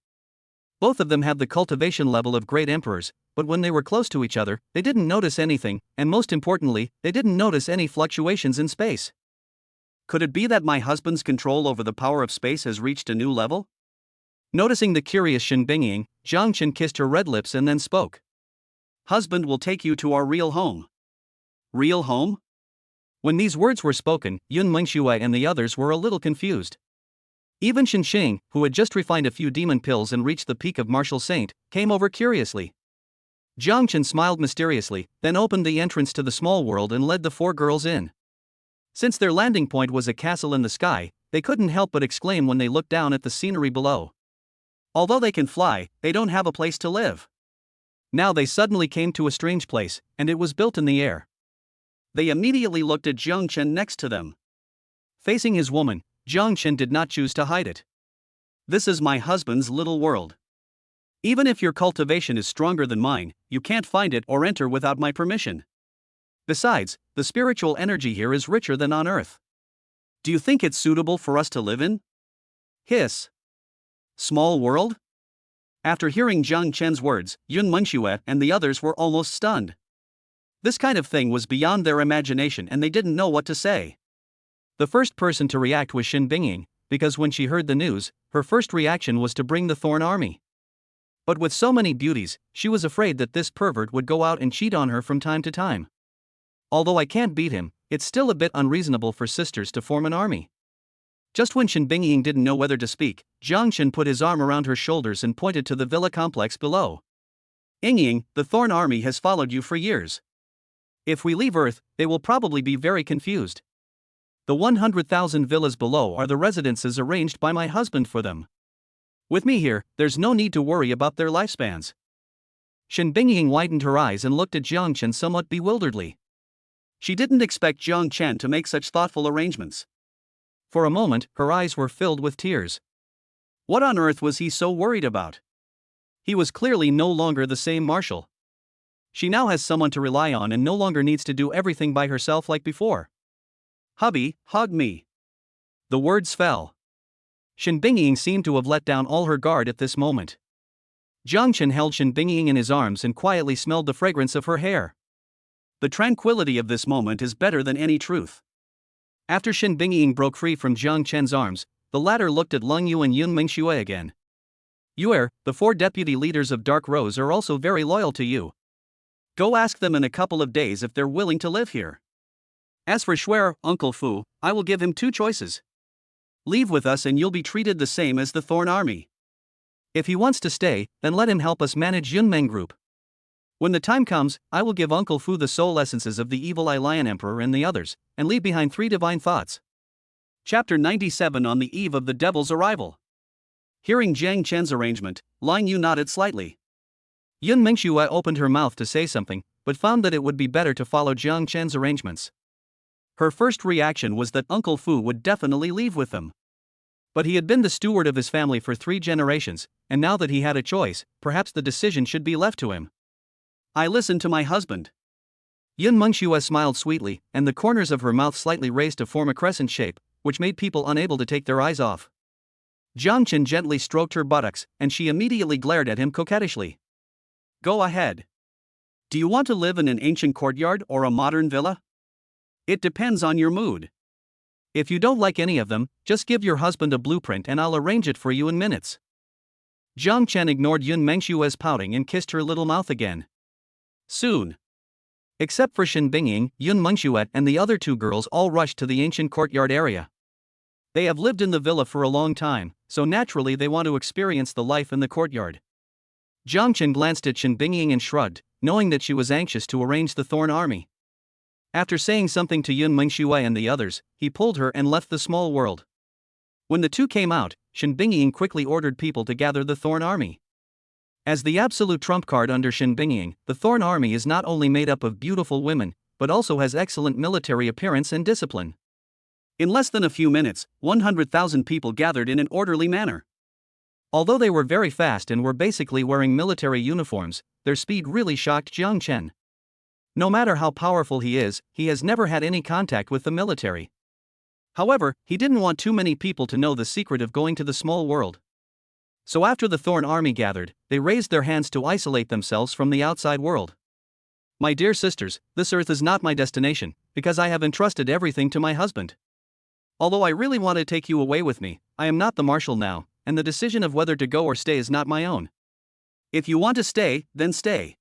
Both of them have the cultivation level of great emperors, but when they were close to each other, they didn't notice anything, and most importantly, they didn't notice any fluctuations in space. Could it be that my husband's control over the power of space has reached a new level? Noticing the curious Shen Bingying, Jiang Chen kissed her red lips and then spoke. Husband will take you to our real home. Real home? When these words were spoken, Yun Mengxue and the others were a little confused. Even Shen Xing, who had just refined a few demon pills and reached the peak of martial saint, came over curiously. Jiang Chen smiled mysteriously, then opened the entrance to the small world and led the 4 girls in. Since their landing point was a castle in the sky, they couldn't help but exclaim when they looked down at the scenery below. Although they can fly, they don't have a place to live. Now they suddenly came to a strange place, and it was built in the air. They immediately looked at Jiang Chen next to them. Facing his woman, Jiang Chen did not choose to hide it. This is my husband's little world. Even if your cultivation is stronger than mine, you can't find it or enter without my permission. Besides, the spiritual energy here is richer than on earth. Do you think it's suitable for us to live in? Hiss. Small world? After hearing Jiang Chen's words, Yun Mengxue and the others were almost stunned. This kind of thing was beyond their imagination and they didn't know what to say. The first person to react was Shen Bingying, because when she heard the news, her first reaction was to bring the Thorn army. But with so many beauties, she was afraid that this pervert would go out and cheat on her from time to time. Although I can't beat him, it's still a bit unreasonable for sisters to form an army. Just when Shen Bingying didn't know whether to speak, Jiang Chen put his arm around her shoulders and pointed to the villa complex below. Yingying, the Thorn army has followed you for years. If we leave Earth, they will probably be very confused. The 100,000 villas below are the residences arranged by my husband for them. With me here, there's no need to worry about their lifespans. Shen Bingying widened her eyes and looked at Jiang Chen somewhat bewilderedly. She didn't expect Jiang Chen to make such thoughtful arrangements. For a moment, her eyes were filled with tears. What on earth was he so worried about? He was clearly no longer the same marshal. She now has someone to rely on and no longer needs to do everything by herself like before. Hubby, hug me. The words fell. Shen Bingying seemed to have let down all her guard at this moment. Jiang Chen held Shen Bingying in his arms and quietly smelled the fragrance of her hair. The tranquility of this moment is better than any truth. After Shen Bingying broke free from Jiang Chen's arms, the latter looked at Leng Yu and Yun Mengxue again. Yuer, the 4 deputy leaders of Dark Rose are also very loyal to you. Go ask them in a couple of days if they're willing to live here. As for Shuer, Uncle Fu, I will give him 2 choices. Leave with us and you'll be treated the same as the Thorn army. If he wants to stay, then let him help us manage Yunmeng Group. When the time comes, I will give Uncle Fu the soul essences of the evil Eye Lion Emperor and the others, and leave behind 3 divine thoughts. Chapter 97 On the eve of the devil's arrival. Hearing Jiang Chen's arrangement, Leng Yu nodded slightly. Yun Mengxue opened her mouth to say something, but found that it would be better to follow Jiang Chen's arrangements. Her first reaction was that Uncle Fu would definitely leave with them. But he had been the steward of his family for 3 generations, and now that he had a choice, perhaps the decision should be left to him. I listen to my husband. Yun Mengxue smiled sweetly, and the corners of her mouth slightly raised to form a crescent shape, which made people unable to take their eyes off. Jiang Chen gently stroked her buttocks, and she immediately glared at him coquettishly. Go ahead. Do you want to live in an ancient courtyard or a modern villa? It depends on your mood. If you don't like any of them, just give your husband a blueprint and I'll arrange it for you in minutes. Jiang Chen ignored Yun Mengshue's pouting and kissed her little mouth again. Soon. Except for Shen Bingying, Yun Mengxue and the other 2 girls all rushed to the ancient courtyard area. They have lived in the villa for a long time, so naturally they want to experience the life in the courtyard. Jiang Chen glanced at Shen Bingying and shrugged, knowing that she was anxious to arrange the Thorn Army. After saying something to Yun Mengxue and the others, he pulled her and left the small world. When the 2 came out, Shen Bingying quickly ordered people to gather the Thorn Army. As the absolute trump card under Shen Bingying, the Thorn Army is not only made up of beautiful women, but also has excellent military appearance and discipline. In less than a few minutes, 100,000 people gathered in an orderly manner. Although they were very fast and were basically wearing military uniforms, their speed really shocked Jiang Chen. No matter how powerful he has never had any contact with the military. However, he didn't want too many people to know the secret of going to the small world. So after the Thorn Army gathered, they raised their hands to isolate themselves from the outside world. My dear sisters, this earth is not my destination, because I have entrusted everything to my husband. Although I really want to take you away with me, I am not the marshal now, and the decision of whether to go or stay is not my own. If you want to stay, then stay.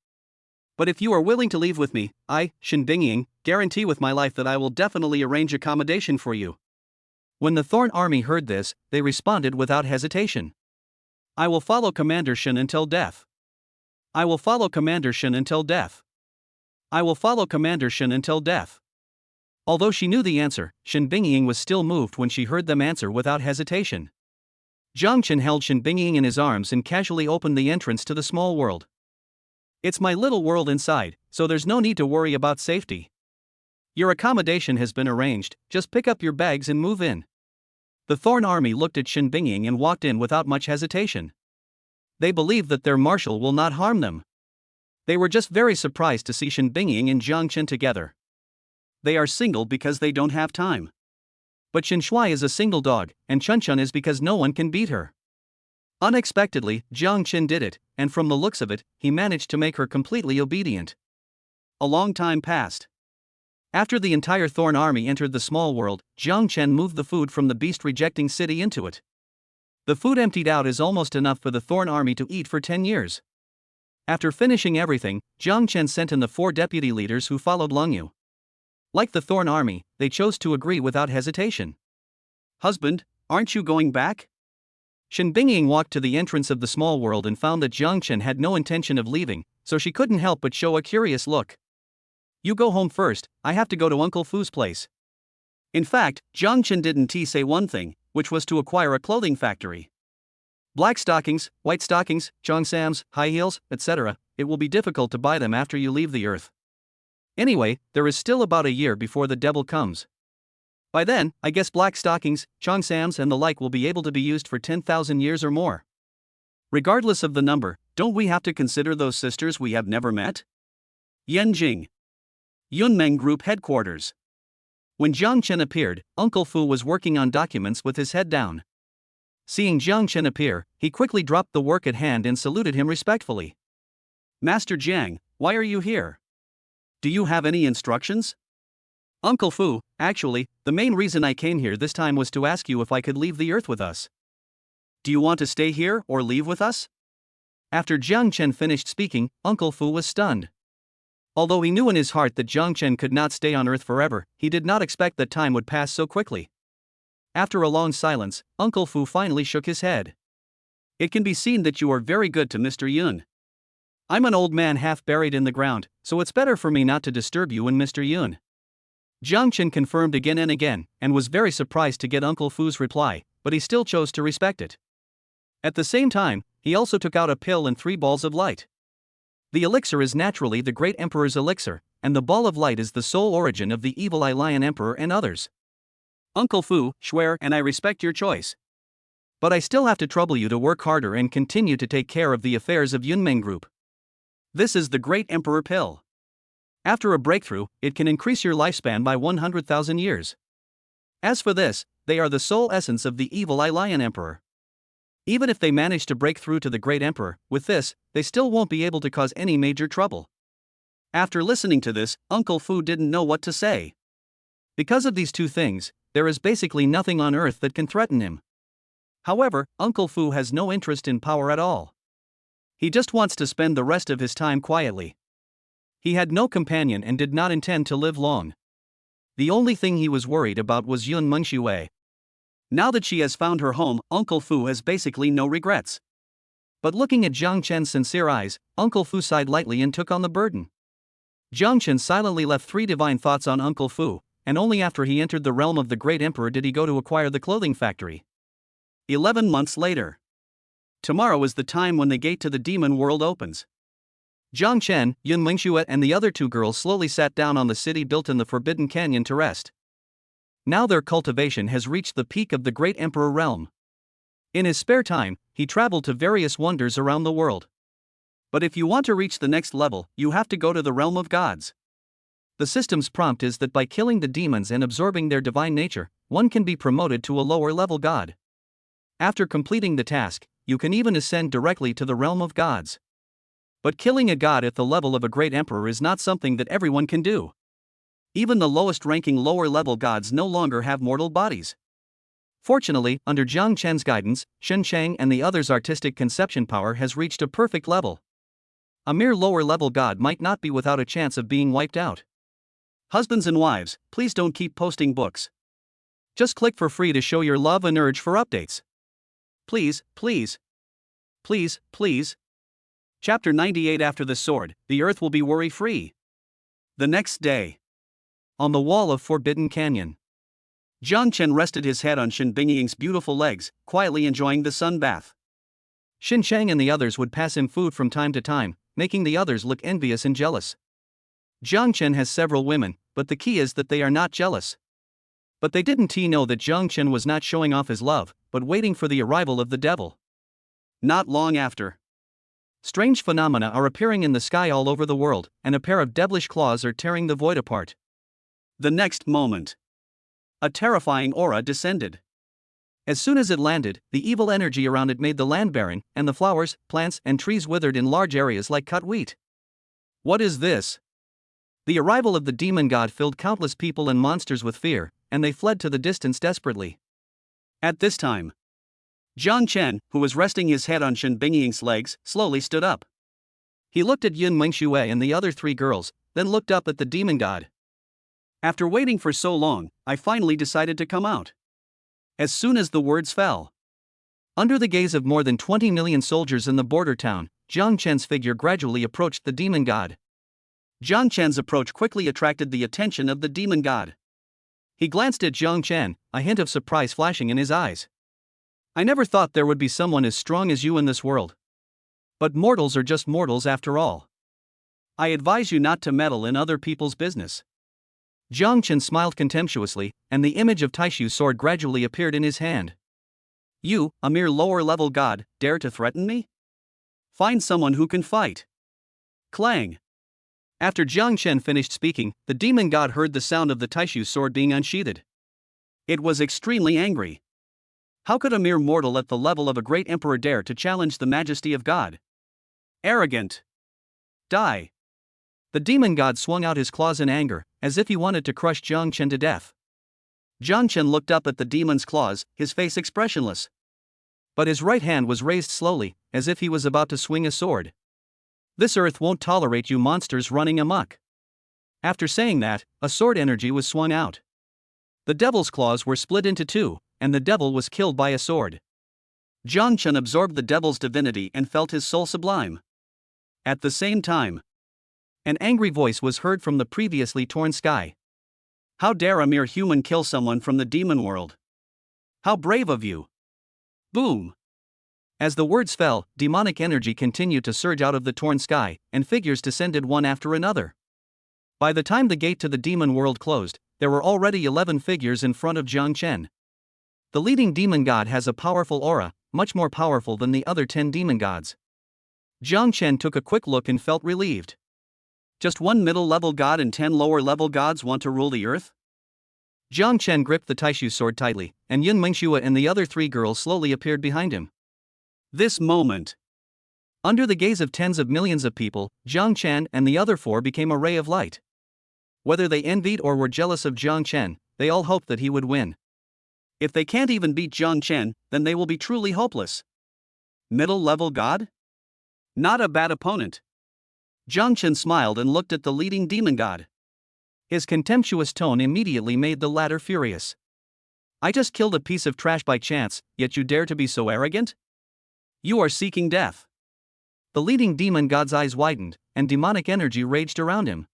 But if you are willing to leave with me, I, Shen Bingying, guarantee with my life that I will definitely arrange accommodation for you. When the Thorn Army heard this, they responded without hesitation. I will follow Commander Shen until death. I will follow Commander Shen until death. I will follow Commander Shen until death. Although she knew the answer, Shen Bingying was still moved when she heard them answer without hesitation. Jiang Chen held Shen Bingying in his arms and casually opened the entrance to the small world. It's my little world inside, so there's no need to worry about safety. Your accommodation has been arranged, just pick up your bags and move in. The Thorn Army looked at Shen Bingying and walked in without much hesitation. They believe that their marshal will not harm them. They were just very surprised to see Shen Bingying and Jiang Chen together. They are single because they don't have time. But Shen Shuai is a single dog, and Chun Chun is because no one can beat her. Unexpectedly, Jiang Chen did it, and from the looks of it, he managed to make her completely obedient. A long time passed. After the entire Thorn Army entered the small world, Jiang Chen moved the food from the beast-rejecting city into it. The food emptied out is almost enough for the Thorn Army to eat for 10 years. After finishing everything, Jiang Chen sent in the 4 deputy leaders who followed Lung Yu. Like the Thorn Army, they chose to agree without hesitation. Husband, aren't you going back? Shen Bingying walked to the entrance of the small world and found that Jiang Chen had no intention of leaving, so she couldn't help but show a curious look. You go home first, I have to go to Uncle Fu's place. In fact, Jiang Chen didn't say one thing, which was to acquire a clothing factory. Black stockings, white stockings, cheongsams, high heels, etc., it will be difficult to buy them after you leave the earth. Anyway, there is still about a year before the devil comes. By then, I guess black stockings, cheongsams and the like will be able to be used for 10,000 years or more. Regardless of the number, don't we have to consider those sisters we have never met? Yanjing. Yunmeng Group Headquarters. When Jiang Chen appeared, Uncle Fu was working on documents with his head down. Seeing Jiang Chen appear, he quickly dropped the work at hand and saluted him respectfully. Master Jiang, why are you here? Do you have any instructions? Uncle Fu, actually, the main reason I came here this time was to ask you if I could leave the earth with us. Do you want to stay here or leave with us? After Jiang Chen finished speaking, Uncle Fu was stunned. Although he knew in his heart that Jiang Chen could not stay on earth forever, he did not expect that time would pass so quickly. After a long silence, Uncle Fu finally shook his head. It can be seen that you are very good to Mr. Yun. I'm an old man half buried in the ground, so it's better for me not to disturb you and Mr. Yun. Jiang Chen confirmed again and again, and was very surprised to get Uncle Fu's reply, but he still chose to respect it. At the same time, he also took out a pill and 3 balls of light. The elixir is naturally the great emperor's elixir, and the ball of light is the sole origin of the evil Eye Lion Emperor and others. Uncle Fu, swear, and I respect your choice. But I still have to trouble you to work harder and continue to take care of the affairs of Yunmeng Group. This is the Great Emperor Pill. After a breakthrough, it can increase your lifespan by 100,000 years. As for this, they are the sole essence of the evil Eye Lion Emperor. Even if they manage to break through to the Great Emperor, with this, they still won't be able to cause any major trouble. After listening to this, Uncle Fu didn't know what to say. Because of these two things, there is basically nothing on earth that can threaten him. However, Uncle Fu has no interest in power at all. He just wants to spend the rest of his time quietly. He had no companion and did not intend to live long. The only thing he was worried about was Yun Mengxue. Now that she has found her home, Uncle Fu has basically no regrets. But looking at Jiang Chen's sincere eyes, Uncle Fu sighed lightly and took on the burden. Jiang Chen silently left 3 divine thoughts on Uncle Fu, and only after he entered the realm of the Great Emperor did he go to acquire the clothing factory. 11 months later. Tomorrow is the time when the gate to the demon world opens. Jiang Chen, Yun Mengxue, and the other 2 girls slowly sat down on the city built in the Forbidden Canyon to rest. Now their cultivation has reached the peak of the Great Emperor realm. In his spare time, he traveled to various wonders around the world. But if you want to reach the next level, you have to go to the realm of gods. The system's prompt is that by killing the demons and absorbing their divine nature, one can be promoted to a lower level god. After completing the task, you can even ascend directly to the realm of gods. But killing a god at the level of a great emperor is not something that everyone can do. Even the lowest ranking lower level gods no longer have mortal bodies. Fortunately, under Jiang Chen's guidance, Shen Chang and the others' artistic conception power has reached a perfect level. A mere lower level god might not be without a chance of being wiped out. Husbands and wives, please don't keep posting books. Just click for free to show your love and urge for updates. Please, please. Please, please. Chapter 98. After the sword, the earth will be worry-free. The next day. On the wall of Forbidden Canyon, Jiang Chen rested his head on Shen Bingying's beautiful legs, quietly enjoying the sun bath. Xin Chang and the others would pass him food from time to time, making the others look envious and jealous. Jiang Chen has several women, but the key is that they are not jealous. But they didn't know that Jiang Chen was not showing off his love, but waiting for the arrival of the devil. Not long after. Strange phenomena are appearing in the sky all over the world, and a pair of devilish claws are tearing the void apart. The next moment. A terrifying aura descended. As soon as it landed, the evil energy around it made the land barren, and the flowers, plants, and trees withered in large areas like cut wheat. What is this? The arrival of the demon god filled countless people and monsters with fear, and they fled to the distance desperately. At this time, Jiang Chen, who was resting his head on Shen Bingying's legs, slowly stood up. He looked at Yun Mengxue and the other 3 girls, then looked up at the demon god. After waiting for so long, I finally decided to come out. As soon as the words fell. Under the gaze of more than 20 million soldiers in the border town, Jiang Chen's figure gradually approached the demon god. Jiang Chen's approach quickly attracted the attention of the demon god. He glanced at Jiang Chen, a hint of surprise flashing in his eyes. I never thought there would be someone as strong as you in this world. But mortals are just mortals after all. I advise you not to meddle in other people's business. Jiang Chen smiled contemptuously, and the image of Taishu's sword gradually appeared in his hand. You, a mere lower-level god, dare to threaten me? Find someone who can fight. Clang. After Jiang Chen finished speaking, the demon god heard the sound of the Taishu sword being unsheathed. It was extremely angry. How could a mere mortal at the level of a great emperor dare to challenge the majesty of God? Arrogant. Die. The demon god swung out his claws in anger, as if he wanted to crush Jiang Chen to death. Jiang Chen looked up at the demon's claws, his face expressionless. But his right hand was raised slowly, as if he was about to swing a sword. This earth won't tolerate you monsters running amok. After saying that, a sword energy was swung out. The devil's claws were split into 2, and the devil was killed by a sword. Jiang Chen absorbed the devil's divinity and felt his soul sublime. At the same time, an angry voice was heard from the previously torn sky. How dare a mere human kill someone from the demon world? How brave of you! Boom! As the words fell, demonic energy continued to surge out of the torn sky, and figures descended one after another. By the time the gate to the demon world closed, there were already 11 figures in front of Jiang Chen. The leading demon god has a powerful aura, much more powerful than the other 10 demon gods. Jiang Chen took a quick look and felt relieved. Just one middle-level god and 10 lower-level gods want to rule the earth? Jiang Chen gripped the Taishu sword tightly, and Yun Mengxue and the other 3 girls slowly appeared behind him. This moment. Under the gaze of tens of millions of people, Jiang Chen and the other 4 became a ray of light. Whether they envied or were jealous of Jiang Chen, they all hoped that he would win. If they can't even beat Jiang Chen, then they will be truly hopeless. Middle-level god? Not a bad opponent. Jiang Chen smiled and looked at the leading demon god. His contemptuous tone immediately made the latter furious. I just killed a piece of trash by chance, yet you dare to be so arrogant? You are seeking death. The leading demon god's eyes widened, and demonic energy raged around him.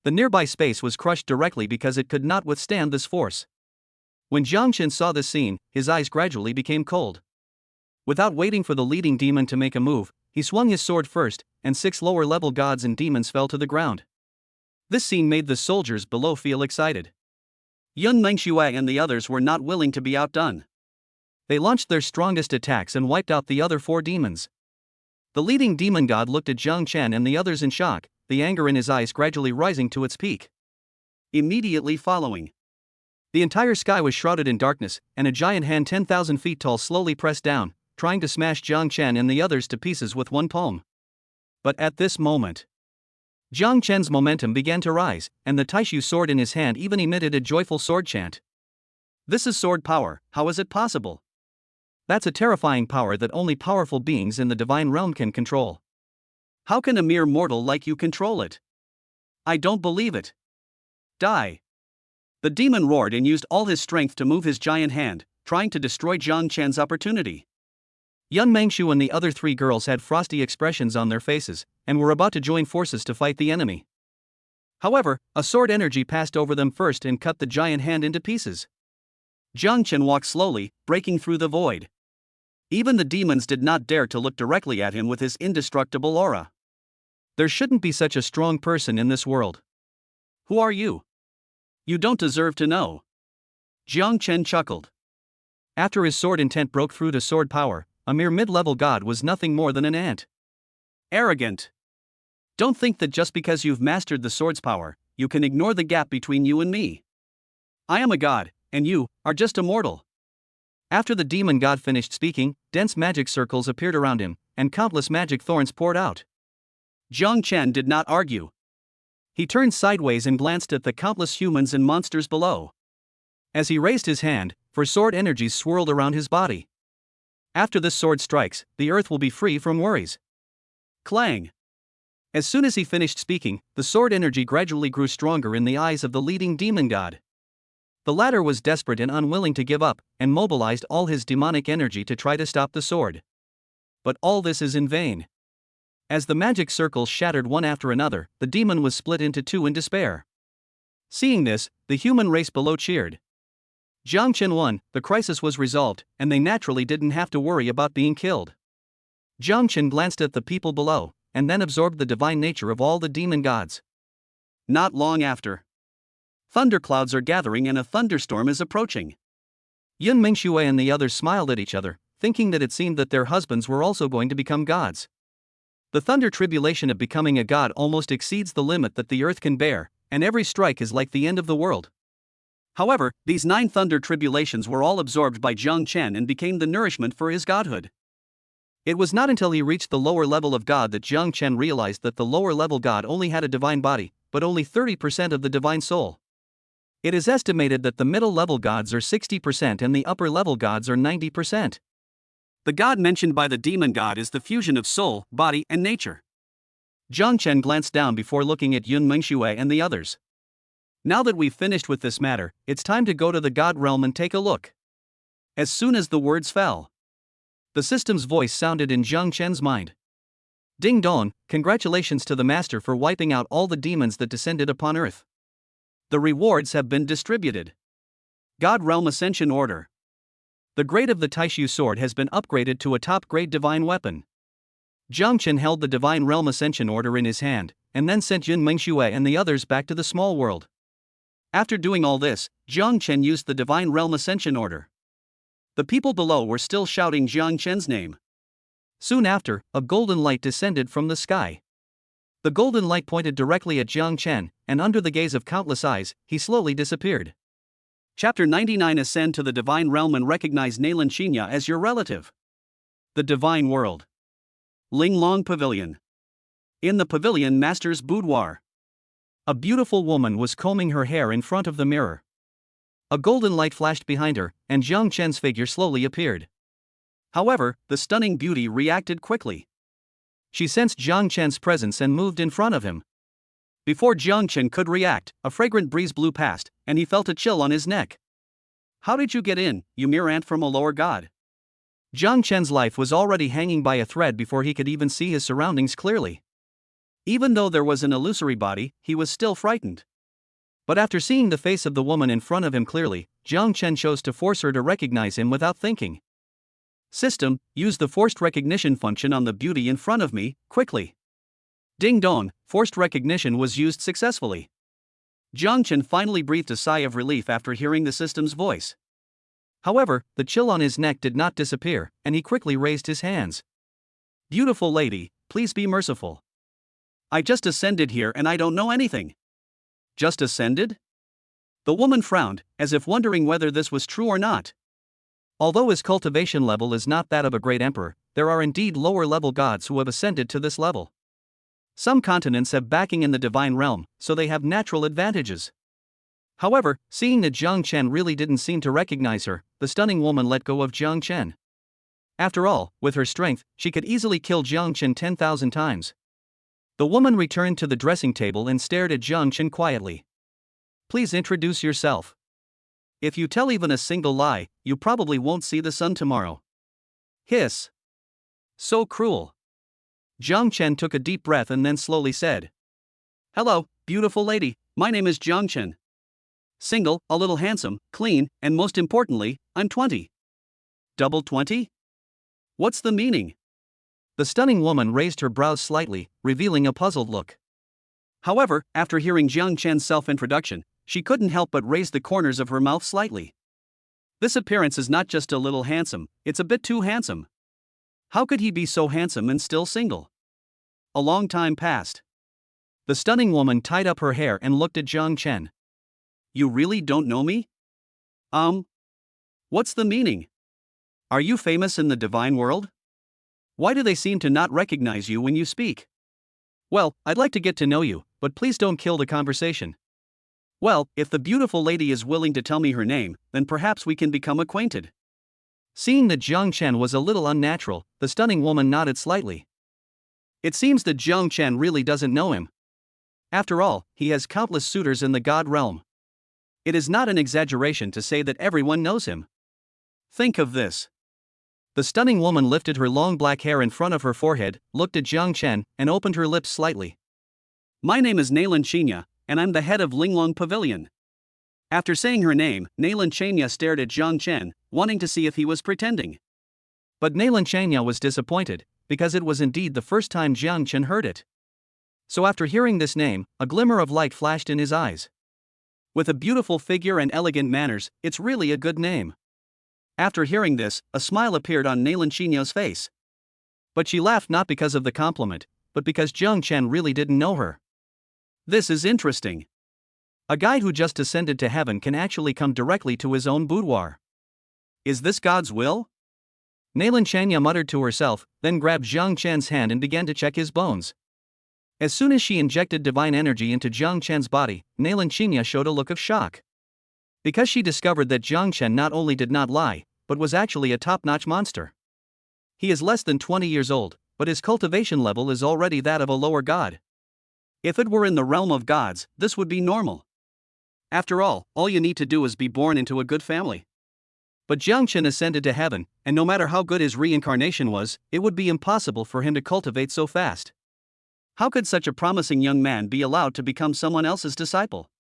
The nearby space was crushed directly because it could not withstand this force. When Jiang Chen saw this scene, his eyes gradually became cold. Without waiting for the leading demon to make a move, he swung his sword first, and 6 lower-level gods and demons fell to the ground. This scene made the soldiers below feel excited. Yun Mengxue and the others were not willing to be outdone. They launched their strongest attacks and wiped out the other 4 demons. The leading demon god looked at Jiang Chen and the others in shock, the anger in his eyes gradually rising to its peak. Immediately following, the entire sky was shrouded in darkness, and a giant hand 10,000 feet tall slowly pressed down, trying to smash Jiang Chen and the others to pieces with one palm. But at this moment, Jiang Chen's momentum began to rise, and the Taishu sword in his hand even emitted a joyful sword chant. This is sword power, how is it possible? That's a terrifying power that only powerful beings in the divine realm can control. How can a mere mortal like you control it? I don't believe it. Die. The demon roared and used all his strength to move his giant hand, trying to destroy Jiang Chen's opportunity. Yun Mengxue and the other 3 girls had frosty expressions on their faces, and were about to join forces to fight the enemy. However, a sword energy passed over them first and cut the giant hand into pieces. Jiang Chen walked slowly, breaking through the void. Even the demons did not dare to look directly at him with his indestructible aura. There shouldn't be such a strong person in this world. Who are you? You don't deserve to know. Jiang Chen chuckled. After his sword intent broke through to sword power, a mere mid-level god was nothing more than an ant. Arrogant. Don't think that just because you've mastered the sword's power, you can ignore the gap between you and me. I am a god, and you are just a mortal. After the demon god finished speaking, dense magic circles appeared around him, and countless magic thorns poured out. Jiang Chen did not argue. He turned sideways and glanced at the countless humans and monsters below. As he raised his hand, for sword energies swirled around his body. After this sword strikes, the earth will be free from worries. Clang. As soon as he finished speaking, the sword energy gradually grew stronger in the eyes of the leading demon god. The latter was desperate and unwilling to give up, and mobilized all his demonic energy to try to stop the sword. But all this is in vain. As the magic circles shattered one after another, the demon was split into 2 in despair. Seeing this, the human race below cheered. Jiang Chen won, the crisis was resolved, and they naturally didn't have to worry about being killed. Jiang Chen glanced at the people below, and then absorbed the divine nature of all the demon gods. Not long after, thunderclouds are gathering and a thunderstorm is approaching. Yun Mengxue and the others smiled at each other, thinking that it seemed that their husbands were also going to become gods. The thunder tribulation of becoming a god almost exceeds the limit that the earth can bear, and every strike is like the end of the world. However, these 9 thunder tribulations were all absorbed by Jiang Chen and became the nourishment for his godhood. It was not until he reached the lower level of god that Jiang Chen realized that the lower level god only had a divine body, but only 30% of the divine soul. It is estimated that the middle level gods are 60% and the upper level gods are 90%. The god mentioned by the demon god is the fusion of soul, body, and nature. Jiang Chen glanced down before looking at Yun Mengxue and the others. Now that we've finished with this matter, it's time to go to the god realm and take a look. As soon as the words fell, the system's voice sounded in Jiang Chen's mind. Ding dong, congratulations to the master for wiping out all the demons that descended upon earth. The rewards have been distributed. God Realm Ascension Order. The grade of the Taishu sword has been upgraded to a top-grade divine weapon. Jiang Chen held the Divine Realm Ascension Order in his hand, and then sent Yun Mengshui and the others back to the small world. After doing all this, Jiang Chen used the Divine Realm Ascension Order. The people below were still shouting Jiang Chen's name. Soon after, a golden light descended from the sky. The golden light pointed directly at Jiang Chen, and under the gaze of countless eyes, he slowly disappeared. Chapter 99. Ascend to the Divine Realm and recognize Nalan Qinya as your relative. The Divine World. Linglong Pavilion. In the pavilion master's boudoir. A beautiful woman was combing her hair in front of the mirror. A golden light flashed behind her, and Jiang Chen's figure slowly appeared. However, the stunning beauty reacted quickly. She sensed Jiang Chen's presence and moved in front of him. Before Jiang Chen could react, a fragrant breeze blew past, and he felt a chill on his neck. How did you get in, you mere ant from a lower god? Jiang Chen's life was already hanging by a thread before he could even see his surroundings clearly. Even though there was an illusory body, he was still frightened. But after seeing the face of the woman in front of him clearly, Jiang Chen chose to force her to recognize him without thinking. System, use the forced recognition function on the beauty in front of me, quickly. Ding dong, forced recognition was used successfully. Jiang Chen finally breathed a sigh of relief after hearing the system's voice. However, the chill on his neck did not disappear, and he quickly raised his hands. Beautiful lady, please be merciful. I just ascended here and I don't know anything. Just ascended? The woman frowned, as if wondering whether this was true or not. Although his cultivation level is not that of a great emperor, there are indeed lower-level gods who have ascended to this level. Some continents have backing in the divine realm, so they have natural advantages. However, seeing that Jiang Chen really didn't seem to recognize her, the stunning woman let go of Jiang Chen. After all, with her strength, she could easily kill Jiang Chen 10,000 times. The woman returned to the dressing table and stared at Jiang Chen quietly. Please introduce yourself. If you tell even a single lie, you probably won't see the sun tomorrow. Hiss. So cruel. Jiang Chen took a deep breath and then slowly said. Hello, beautiful lady, my name is Jiang Chen. Single, a little handsome, clean, and most importantly, I'm 20. Double 20? What's the meaning? The stunning woman raised her brows slightly, revealing a puzzled look. However, after hearing Jiang Chen's self-introduction, she couldn't help but raise the corners of her mouth slightly. This appearance is not just a little handsome, it's a bit too handsome. How could he be so handsome and still single? A long time passed. The stunning woman tied up her hair and looked at Jiang Chen. You really don't know me? What's the meaning? Are you famous in the divine world? Why do they seem to not recognize you when you speak? Well, I'd like to get to know you, but please don't kill the conversation. Well, if the beautiful lady is willing to tell me her name, then perhaps we can become acquainted. Seeing that Jiang Chen was a little unnatural, the stunning woman nodded slightly. It seems that Jiang Chen really doesn't know him. After all, he has countless suitors in the god realm. It is not an exaggeration to say that everyone knows him. Think of this. The stunning woman lifted her long black hair in front of her forehead, looked at Jiang Chen, and opened her lips slightly. My name is Nalan Qinya, and I'm the head of Linglong Pavilion. After saying her name, Nalan Qinya stared at Jiang Chen, wanting to see if he was pretending. But Nalan Qinya was disappointed, because it was indeed the first time Jiang Chen heard it. So after hearing this name, a glimmer of light flashed in his eyes. With a beautiful figure and elegant manners, it's really a good name. After hearing this, a smile appeared on Nalan Qinya's face. But she laughed not because of the compliment, but because Jiang Chen really didn't know her. This is interesting. A guy who just ascended to heaven can actually come directly to his own boudoir. Is this God's will? Nalan Qinya muttered to herself, then grabbed Jiang Chen's hand and began to check his bones. As soon as she injected divine energy into Jiang Chen's body, Nalan Qinya showed a look of shock. Because she discovered that Jiang Chen not only did not lie, but was actually a top-notch monster. He is less than 20 years old, but his cultivation level is already that of a lower god. If it were in the realm of gods, this would be normal. After all you need to do is be born into a good family. But Jiang Chen ascended to heaven, and no matter how good his reincarnation was, it would be impossible for him to cultivate so fast. How could such a promising young man be allowed to become someone else's disciple?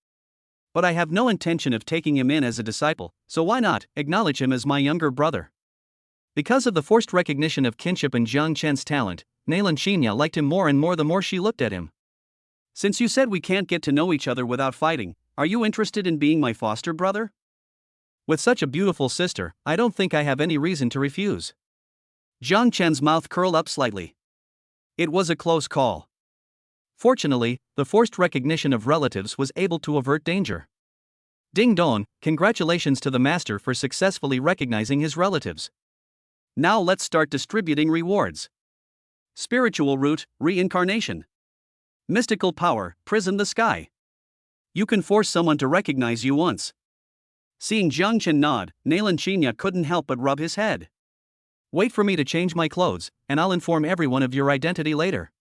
But I have no intention of taking him in as a disciple, so why not acknowledge him as my younger brother? Because of the forced recognition of kinship and Jiang Chen's talent, Nalan Xinya liked him more and more the more she looked at him. Since you said we can't get to know each other without fighting, are you interested in being my foster brother? With such a beautiful sister, I don't think I have any reason to refuse. Jiang Chen's mouth curled up slightly. It was a close call. Fortunately, the forced recognition of relatives was able to avert danger. Ding dong, congratulations to the master for successfully recognizing his relatives. Now let's start distributing rewards. Spiritual root, reincarnation. Mystical power, prison the sky. You can force someone to recognize you once. Seeing Jiang Chen nod, Nalan Xinya couldn't help but rub his head. Wait for me to change my clothes, and I'll inform everyone of your identity later.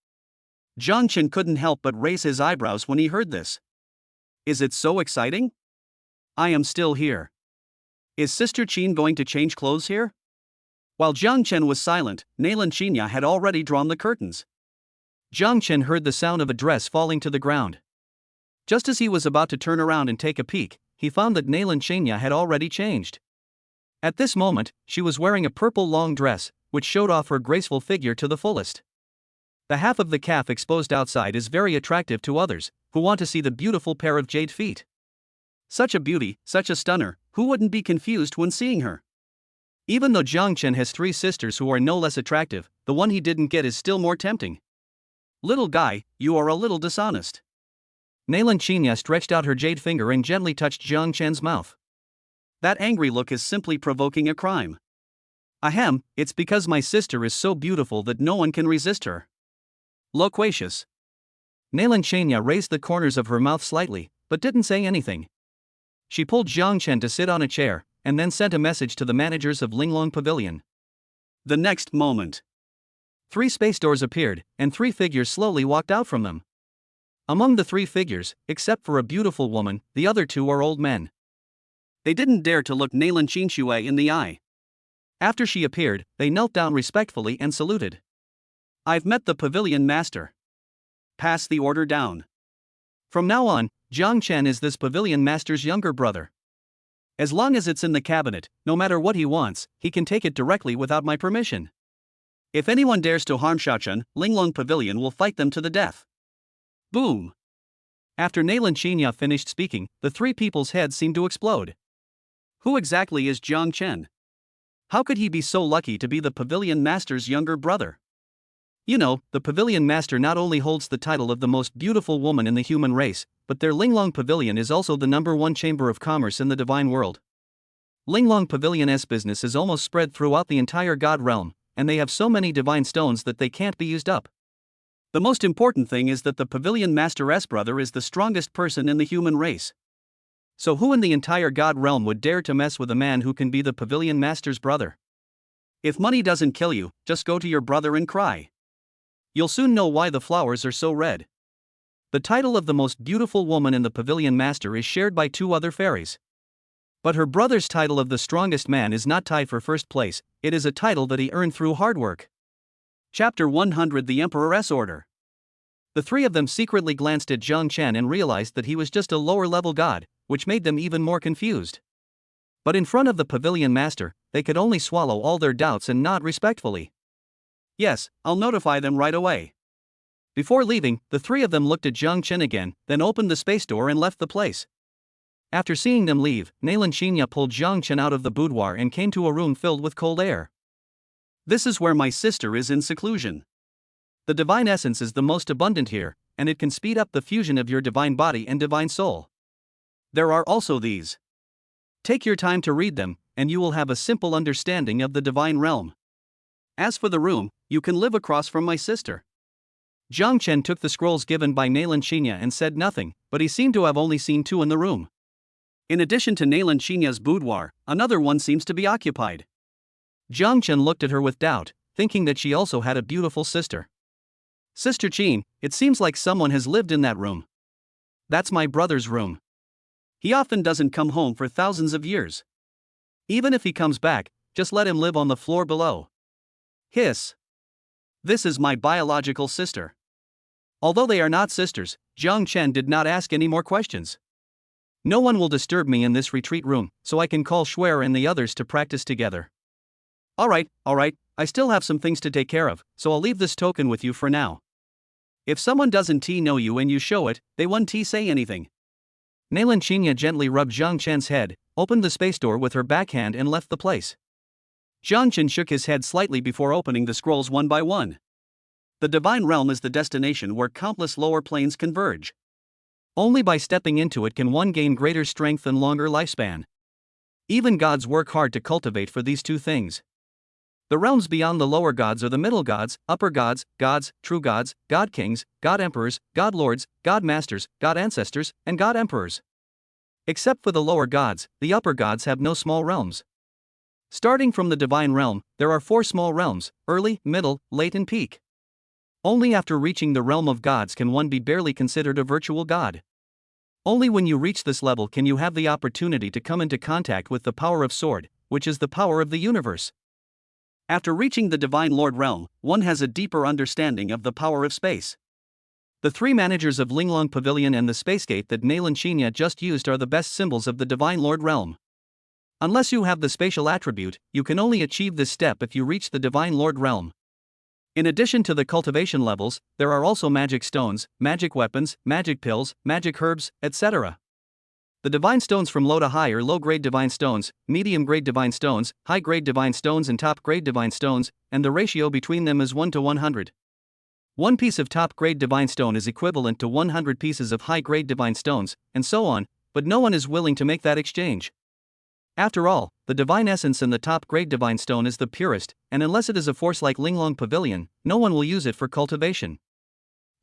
Jiang Chen couldn't help but raise his eyebrows when he heard this. Is it so exciting? I am still here. Is Sister Qin going to change clothes here? While Jiang Chen was silent, Nalan Xinya had already drawn the curtains. Jiang Chen heard the sound of a dress falling to the ground. Just as he was about to turn around and take a peek, he found that Nalan Xinya had already changed. At this moment, she was wearing a purple long dress, which showed off her graceful figure to the fullest. The half of the calf exposed outside is very attractive to others, who want to see the beautiful pair of jade feet. Such a beauty, such a stunner, who wouldn't be confused when seeing her? Even though Jiang Chen has 3 sisters who are no less attractive, the one he didn't get is still more tempting. Little guy, you are a little dishonest. Nalan Xinya stretched out her jade finger and gently touched Jiang Chen's mouth. That angry look is simply provoking a crime. Ahem, it's because my sister is so beautiful that no one can resist her. Loquacious. Nalan Xinya raised the corners of her mouth slightly, but didn't say anything. She pulled Jiang Chen to sit on a chair, and then sent a message to the managers of Linglong Pavilion. The next moment, 3 space doors appeared, and 3 figures slowly walked out from them. Among the 3 figures, except for a beautiful woman, the other 2 are old men. They didn't dare to look Nalan Xinshui in the eye. After she appeared, they knelt down respectfully and saluted. I've met the pavilion master. Pass the order down. From now on, Jiang Chen is this pavilion master's younger brother. As long as it's in the cabinet, no matter what he wants, he can take it directly without my permission. If anyone dares to harm Xiaochen, Linglong Pavilion will fight them to the death. Boom! After Nalan Xinya finished speaking, the 3 people's heads seemed to explode. Who exactly is Jiang Chen? How could he be so lucky to be the pavilion master's younger brother? You know, the pavilion master not only holds the title of the most beautiful woman in the human race, but their Linglong Pavilion is also the #1 chamber of commerce in the divine world. Linglong Pavilion's business is almost spread throughout the entire God realm, and they have so many divine stones that they can't be used up. The most important thing is that the pavilion master's brother is the strongest person in the human race. So who in the entire God realm would dare to mess with a man who can be the pavilion master's brother? If money doesn't kill you, just go to your brother and cry. You'll soon know why the flowers are so red. The title of the most beautiful woman in the pavilion master is shared by 2 other fairies. But her brother's title of the strongest man is not tied for first place, it is a title that he earned through hard work. Chapter 100 The Emperor's Order. The 3 of them secretly glanced at Jiang Chen and realized that he was just a lower-level god, which made them even more confused. But in front of the pavilion master, they could only swallow all their doubts and nod respectfully. Yes, I'll notify them right away. Before leaving, the 3 of them looked at Jiang Chen again, then opened the space door and left the place. After seeing them leave, Nalan Xinya pulled Jiang Chen out of the boudoir and came to a room filled with cold air. This is where my sister is in seclusion. The divine essence is the most abundant here, and it can speed up the fusion of your divine body and divine soul. There are also these. Take your time to read them, and you will have a simple understanding of the divine realm. As for the room, you can live across from my sister. Jiang Chen took the scrolls given by Nalan Xinya and said nothing, but he seemed to have only seen 2 in the room. In addition to Nalan Xinya's boudoir, another one seems to be occupied. Jiang Chen looked at her with doubt, thinking that she also had a beautiful sister. Sister Qin, it seems like someone has lived in that room. That's my brother's room. He often doesn't come home for thousands of years. Even if he comes back, just let him live on the floor below. Hiss. This is my biological sister. Although they are not sisters, Jiang Chen did not ask any more questions. No one will disturb me in this retreat room, so I can call Schwer and the others to practice together. Alright, I still have some things to take care of, so I'll leave this token with you for now. If someone doesn't know you and you show it, they won't say anything. Nalan Qinya gently rubbed Zhang Chen's head, opened the space door with her backhand and left the place. Zhang Chen shook his head slightly before opening the scrolls one by one. The divine realm is the destination where countless lower planes converge. Only by stepping into it can one gain greater strength and longer lifespan. Even gods work hard to cultivate for these two things. The realms beyond the lower gods are the middle gods, upper gods, true gods, god kings, god emperors, god lords, god masters, god ancestors, and god emperors. Except for the lower gods, the upper gods have no small realms. Starting from the divine realm, there are 4 small realms: early, middle, late, and peak. Only after reaching the realm of gods can one be barely considered a virtual god. Only when you reach this level can you have the opportunity to come into contact with the power of sword, which is the power of the universe. After reaching the Divine Lord realm, one has a deeper understanding of the power of space. The 3 managers of Linglong Pavilion and the space gate that Nalan Qinya just used are the best symbols of the Divine Lord realm. Unless you have the spatial attribute, you can only achieve this step if you reach the Divine Lord realm. In addition to the cultivation levels, there are also magic stones, magic weapons, magic pills, magic herbs, etc. The divine stones from low to high are low-grade divine stones, medium-grade divine stones, high-grade divine stones and top-grade divine stones, and the ratio between them is 1 to 100. One piece of top-grade divine stone is equivalent to 100 pieces of high-grade divine stones, and so on, but no one is willing to make that exchange. After all, the divine essence in the top-grade divine stone is the purest, and unless it is a force like Linglong Pavilion, no one will use it for cultivation.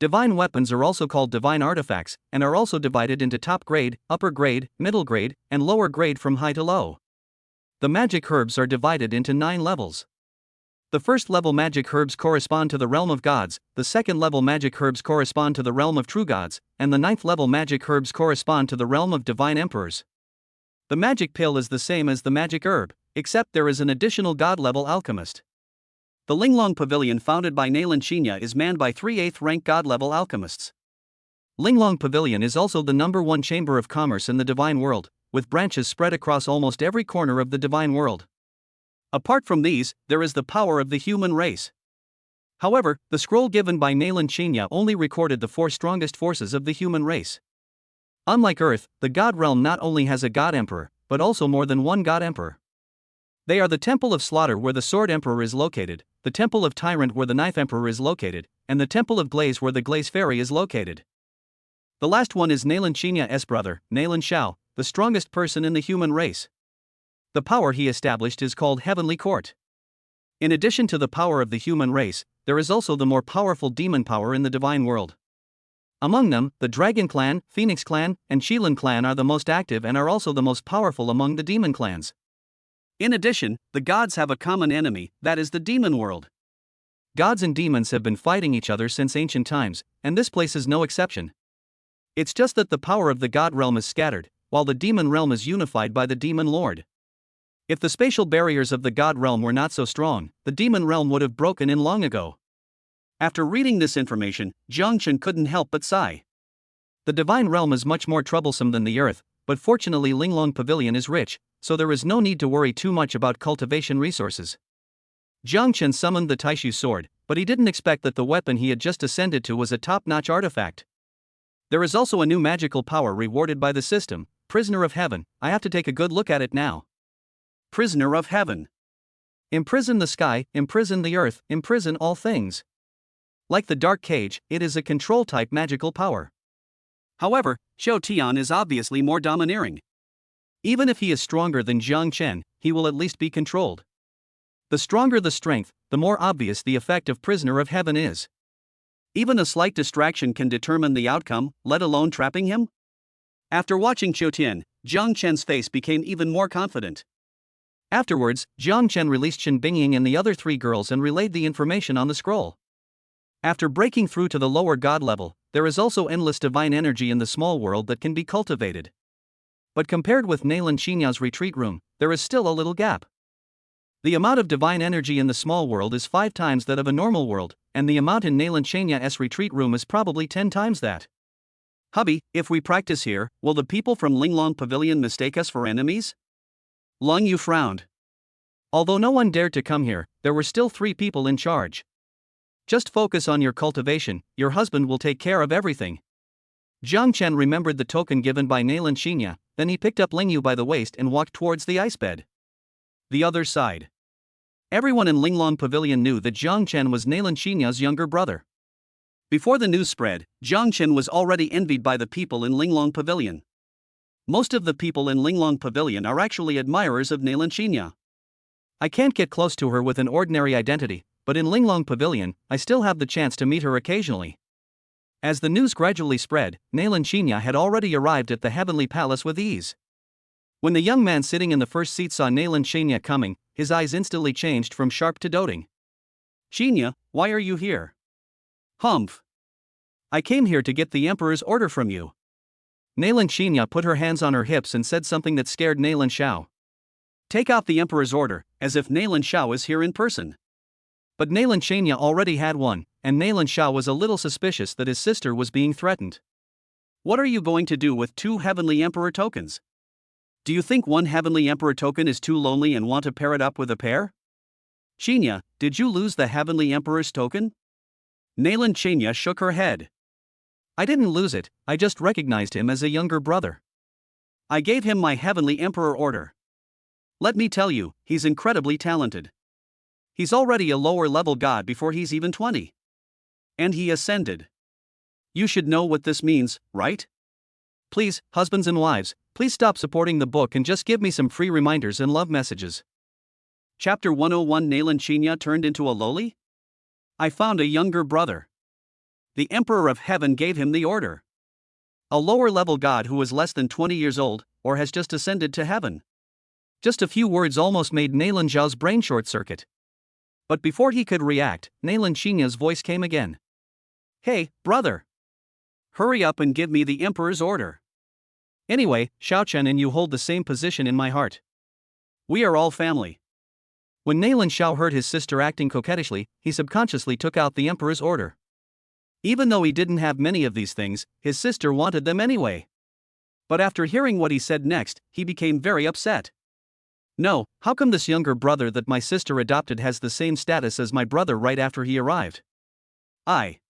Divine weapons are also called divine artifacts, and are also divided into top grade, upper grade, middle grade, and lower grade from high to low. The magic herbs are divided into 9 levels. The first level magic herbs correspond to the realm of gods, the second level magic herbs correspond to the realm of true gods, and the 9th level magic herbs correspond to the realm of divine emperors. The magic pill is the same as the magic herb, except there is an additional god level alchemist. The Linglong Pavilion founded by Nalan Qinya is manned by 3 8th-rank god-level alchemists. Linglong Pavilion is also the #1 chamber of commerce in the divine world, with branches spread across almost every corner of the divine world. Apart from these, there is the power of the human race. However, the scroll given by Nalan Qinya only recorded the 4 strongest forces of the human race. Unlike Earth, the god realm not only has a god emperor, but also more than one god emperor. They are the Temple of Slaughter where the Sword Emperor is located, the Temple of Tyrant where the Knife Emperor is located, and the Temple of Glaze where the Glaze Fairy is located. The last one is Nalan Qinya's brother, Nalan Shao, the strongest person in the human race. The power he established is called Heavenly Court. In addition to the power of the human race, there is also the more powerful demon power in the divine world. Among them, the Dragon Clan, Phoenix Clan, and Qilan Clan are the most active and are also the most powerful among the demon clans. In addition, the gods have a common enemy, that is the demon world. Gods and demons have been fighting each other since ancient times, and this place is no exception. It's just that the power of the god realm is scattered, while the demon realm is unified by the demon lord. If the spatial barriers of the god realm were not so strong, the demon realm would have broken in long ago. After reading this information, Zhang Chen couldn't help but sigh. The divine realm is much more troublesome than the earth, but fortunately Linglong Pavilion is rich, so there is no need to worry too much about cultivation resources. Zhang Chen summoned the Taishu sword, but he didn't expect that the weapon he had just ascended to was a top-notch artifact. There is also a new magical power rewarded by the system, Prisoner of Heaven. I have to take a good look at it now. Prisoner of Heaven. Imprison the sky, imprison the earth, imprison all things. Like the dark cage, it is a control-type magical power. However, Xiao Tian is obviously more domineering. Even if he is stronger than Zhang Chen, he will at least be controlled. The stronger the strength, the more obvious the effect of Prisoner of Heaven is. Even a slight distraction can determine the outcome, let alone trapping him? After watching Xiao Tian, Zhang Chen's face became even more confident. Afterwards, Zhang Chen released Shen Bingying and the other 3 girls and relayed the information on the scroll. After breaking through to the lower god level, there is also endless divine energy in the small world that can be cultivated. But compared with Nalan Qinya's retreat room, there is still a little gap. The amount of divine energy in the small world is 5 times that of a normal world, and the amount in Nalan Qinya's retreat room is probably 10 times that. Hubby, if we practice here, will the people from Linglong Pavilion mistake us for enemies? Lung Yu frowned. Although no one dared to come here, there were still 3 people in charge. Just focus on your cultivation, your husband will take care of everything. Jiang Chen remembered the token given by Nailan Xinya, then he picked up Ling Yu by the waist and walked towards the ice bed. The other side. Everyone in Linglong Pavilion knew that Jiang Chen was Nailan Xinya's younger brother. Before the news spread, Jiang Chen was already envied by the people in Linglong Pavilion. Most of the people in Linglong Pavilion are actually admirers of Nailan Xinya. I can't get close to her with an ordinary identity, but in Linglong Pavilion, I still have the chance to meet her occasionally. As the news gradually spread, Nailan Xinya had already arrived at the Heavenly Palace with ease. When the young man sitting in the first seat saw Nailan Xinya coming, his eyes instantly changed from sharp to doting. Xinya, why are you here? Humph. I came here to get the Emperor's order from you. Nailan Xinya put her hands on her hips and said something that scared Nailan Xiao. Take out the Emperor's order, as if Nailan Xiao is here in person. But Nailan Xinya already had one, and Nailan Xiao was a little suspicious that his sister was being threatened. What are you going to do with 2 Heavenly Emperor tokens? Do you think 1 Heavenly Emperor token is too lonely and want to pair it up with a pair? Xinya, did you lose the Heavenly Emperor's token? Nailan Xinya shook her head. I didn't lose it, I just recognized him as a younger brother. I gave him my Heavenly Emperor order. Let me tell you, he's incredibly talented. He's already a lower-level god before he's even 20. And he ascended. You should know what this means, right? Please, husbands and wives, please stop supporting the book and just give me some free reminders and love messages. Chapter 101 Nailan Xinya turned into a loli? I found a younger brother. The Emperor of Heaven gave him the order. A lower-level god who is less than 20 years old, or has just ascended to heaven. Just a few words almost made Nailan Zhao's brain short-circuit. But before he could react, Nailan Xinya's voice came again. Hey, brother! Hurry up and give me the Emperor's order. Anyway, Xiaochen and you hold the same position in my heart. We are all family. When Nailan Xiao heard his sister acting coquettishly, he subconsciously took out the Emperor's order. Even though he didn't have many of these things, his sister wanted them anyway. But after hearing what he said next, he became very upset. No, how come this younger brother that my sister adopted has the same status as my brother right after he arrived? Nailan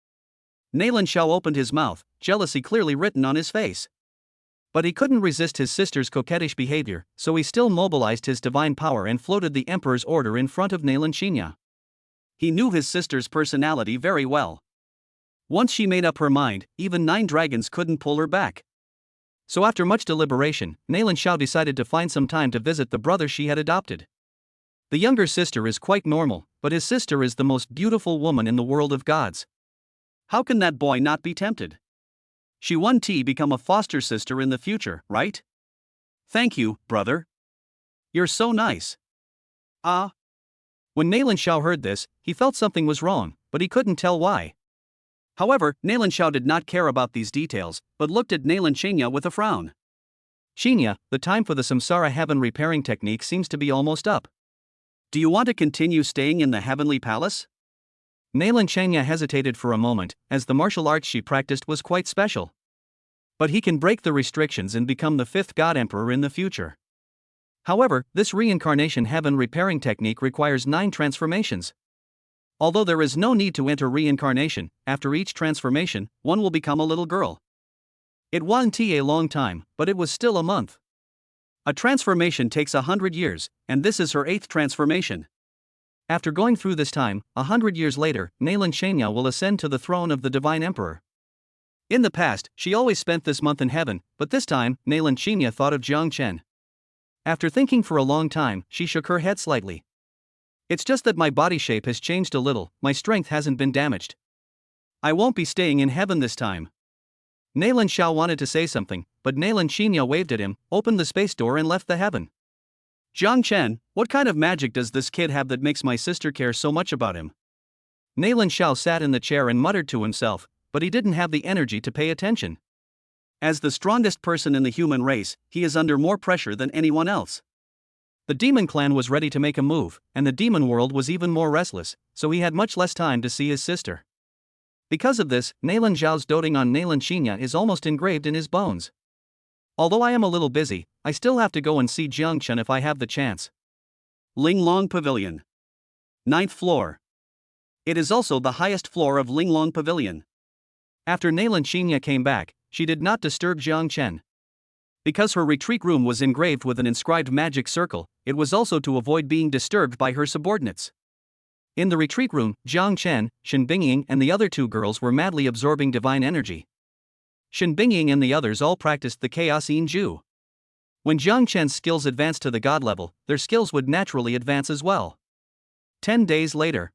Xiao opened his mouth, jealousy clearly written on his face. But he couldn't resist his sister's coquettish behavior, so he still mobilized his divine power and floated the Emperor's order in front of Nailan Xinya. He knew his sister's personality very well. Once she made up her mind, even 9 dragons couldn't pull her back. So after much deliberation, Nailan Xiao decided to find some time to visit the brother she had adopted. The younger sister is quite normal, but his sister is the most beautiful woman in the world of gods. How can that boy not be tempted? She won't become a foster sister in the future, right? Thank you, brother. You're so nice. When Nailan Xiao heard this, he felt something was wrong, but he couldn't tell why. However, Nailan Xiao did not care about these details, but looked at Nailan Xinya with a frown. Xinya, the time for the Samsara heaven repairing technique seems to be almost up. Do you want to continue staying in the heavenly palace? Nailan Xinya hesitated for a moment, as the martial arts she practiced was quite special. But he can break the restrictions and become the 5th God Emperor in the future. However, this reincarnation heaven repairing technique requires 9 transformations. Although there is no need to enter reincarnation, after each transformation, one will become a little girl. It won't take a long time, but it was still a month. A transformation takes 100 years, and this is her 8th transformation. After going through this time, 100 years later, Nailan Xinya will ascend to the throne of the Divine Emperor. In the past, she always spent this month in heaven, but this time, Nailan Xinya thought of Jiang Chen. After thinking for a long time, she shook her head slightly. It's just that my body shape has changed a little, my strength hasn't been damaged. I won't be staying in heaven this time. Nailan Xiao wanted to say something, but Nailan Xinya waved at him, opened the space door and left the heaven. Jiang Chen, what kind of magic does this kid have that makes my sister care so much about him? Nailan Xiao sat in the chair and muttered to himself, but he didn't have the energy to pay attention. As the strongest person in the human race, he is under more pressure than anyone else. The demon clan was ready to make a move, and the demon world was even more restless, so he had much less time to see his sister. Because of this, Nalan Zhao's doting on Nalan Qinya is almost engraved in his bones. Although I am a little busy, I still have to go and see Jiang Chen if I have the chance. Linglong Pavilion. 9th floor. It is also the highest floor of Linglong Pavilion. After Nalan Qinya came back, she did not disturb Jiang Chen. Because her retreat room was engraved with an inscribed magic circle, it was also to avoid being disturbed by her subordinates. In the retreat room, Jiang Chen, Shen Bingying and the other two girls were madly absorbing divine energy. Shen Bingying and the others all practiced the Chaos Yin Ju. When Jiang Chen's skills advanced to the god level, their skills would naturally advance as well. 10 days later.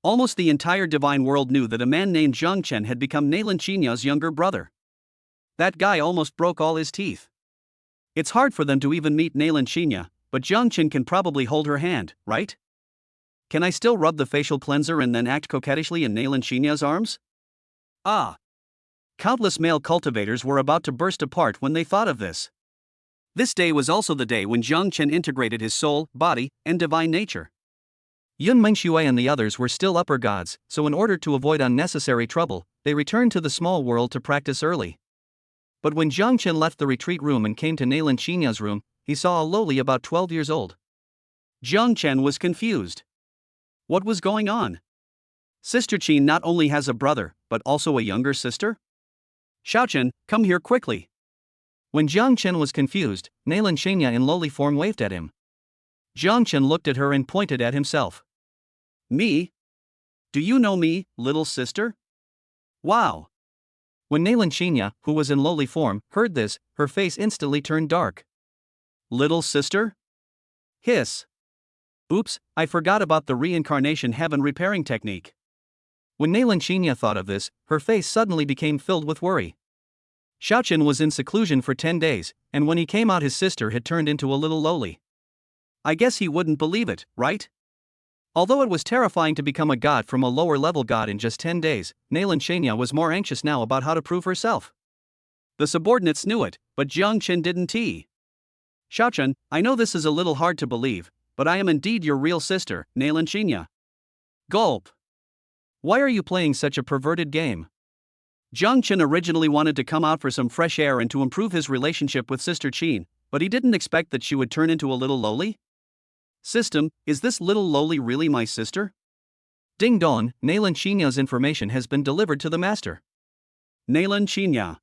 Almost the entire divine world knew that a man named Jiang Chen had become Nalan Qinya's younger brother. That guy almost broke all his teeth. It's hard for them to even meet Nalan Qinya, but Jiang Chen can probably hold her hand, right? Can I still rub the facial cleanser and then act coquettishly in Nalan Qinya's arms? Ah! Countless male cultivators were about to burst apart when they thought of this. This day was also the day when Jiang Chen integrated his soul, body, and divine nature. Yun Mengshui and the others were still upper gods, so in order to avoid unnecessary trouble, they returned to the small world to practice early. But when Jiang Chen left the retreat room and came to Nalan Qinya's room, he saw a lowly about 12 years old. Jiang Chen was confused. What was going on? Sister Qin not only has a brother, but also a younger sister? Xiaochen, come here quickly. When Jiang Chen was confused, Nalan Qinya in lowly form waved at him. Jiang Chen looked at her and pointed at himself. Me? Do you know me, little sister? Wow! When Nalan Qinya, who was in lowly form, heard this, her face instantly turned dark. Little sister? Hiss. Oops, I forgot about the reincarnation heaven repairing technique. When Nalan Qinya thought of this, her face suddenly became filled with worry. Xiaochen was in seclusion for 10 days, and when he came out his sister had turned into a little lowly. I guess he wouldn't believe it, right? Although it was terrifying to become a god from a lower level god in just 10 days, Nalan Qinya was more anxious now about how to prove herself. The subordinates knew it, but Jiang Chen didn't. Xiaochen, I know this is a little hard to believe, but I am indeed your real sister, Nalan Qinya. Gulp. Why are you playing such a perverted game? Jiang Chen originally wanted to come out for some fresh air and to improve his relationship with Sister Qin, but he didn't expect that she would turn into a little lowly. System, is this little lowly really my sister? Ding dong, Nalan Qinya's information has been delivered to the master. Nalan Qinya.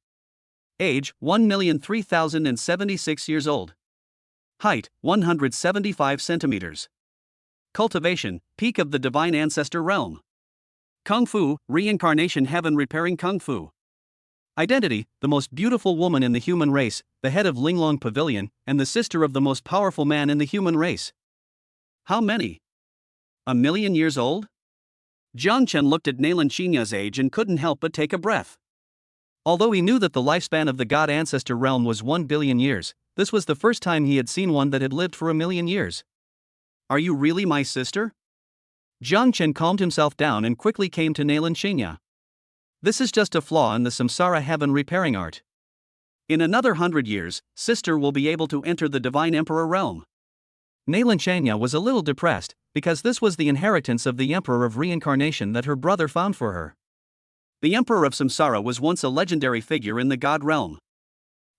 Age, 1,003,076 years old. Height, 175 centimeters. Cultivation, peak of the divine ancestor realm. Kung Fu, reincarnation heaven repairing Kung Fu. Identity, the most beautiful woman in the human race, the head of Linglong Pavilion, and the sister of the most powerful man in the human race. How many? 1,000,000 years old? Jiang Chen looked at Nalan Qinya's age and couldn't help but take a breath. Although he knew that the lifespan of the god ancestor realm was 1 billion years, this was the first time he had seen one that had lived for 1,000,000 years. Are you really my sister? Jiang Chen calmed himself down and quickly came to Nalan Qinya. This is just a flaw in the samsara heaven repairing art. In another 100 years, sister will be able to enter the divine emperor realm. Nalan Qinya was a little depressed, because this was the inheritance of the emperor of reincarnation that her brother found for her. The emperor of samsara was once a legendary figure in the god realm.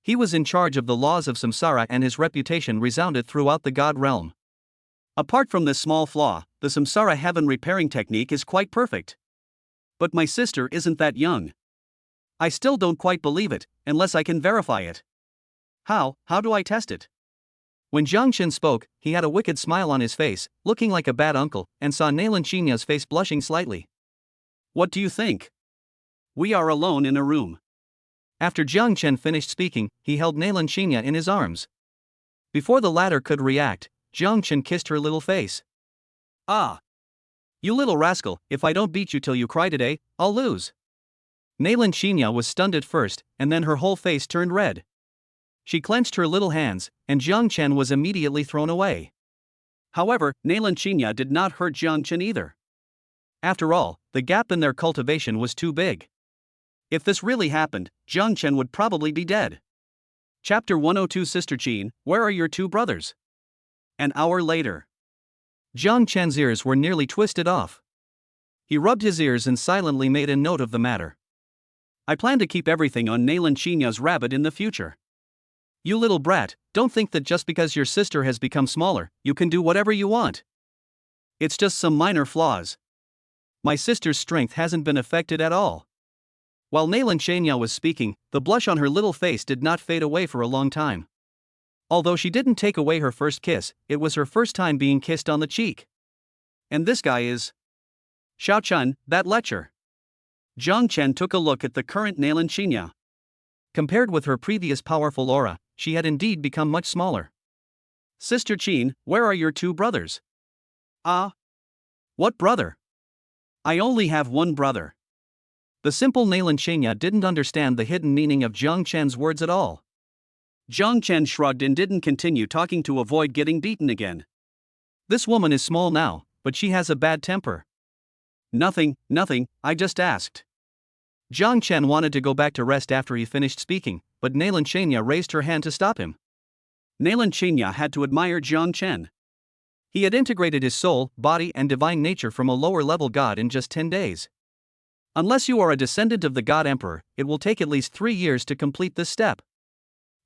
He was in charge of the laws of samsara and his reputation resounded throughout the god realm. Apart from this small flaw, the samsara heaven repairing technique is quite perfect. But my sister isn't that young. I still don't quite believe it, unless I can verify it. How do I test it? When Jiang Chen spoke, he had a wicked smile on his face, looking like a bad uncle, and saw Nalan Qinya's face blushing slightly. What do you think? We are alone in a room. After Jiang Chen finished speaking, he held Nalan Qinya in his arms. Before the latter could react, Jiang Chen kissed her little face. Ah! You little rascal, if I don't beat you till you cry today, I'll lose. Nalan Qinya was stunned at first, and then her whole face turned red. She clenched her little hands, and Jiang Chen was immediately thrown away. However, Nalan Qinya did not hurt Jiang Chen either. After all, the gap in their cultivation was too big. If this really happened, Jiang Chen would probably be dead. Chapter 102 Sister Qin, where are your two brothers? An hour later. Jiang Chen's ears were nearly twisted off. He rubbed his ears and silently made a note of the matter. I plan to keep everything on Nalan Chinya's rabbit in the future. You little brat, don't think that just because your sister has become smaller, you can do whatever you want. It's just some minor flaws. My sister's strength hasn't been affected at all. While Nalan Chinya was speaking, the blush on her little face did not fade away for a long time. Although she didn't take away her first kiss, it was her first time being kissed on the cheek. And this guy is Xiao Chun, that lecher. Zhang Chen took a look at the current Nalan Chinya. Compared with her previous powerful aura, she had indeed become much smaller. Sister Qin, where are your two brothers? What brother? I only have one brother. The simple Nalan Chinya didn't understand the hidden meaning of Zhang Chen's words at all. Zhang Chen shrugged and didn't continue talking to avoid getting beaten again. This woman is small now, but she has a bad temper. Nothing, I just asked. Zhang Chen wanted to go back to rest after he finished speaking, but Nalan Chinya raised her hand to stop him. Nalan Chinya had to admire Zhang Chen. He had integrated his soul, body and divine nature from a lower-level god in just 10 days. Unless you are a descendant of the God Emperor, it will take at least 3 years to complete this step.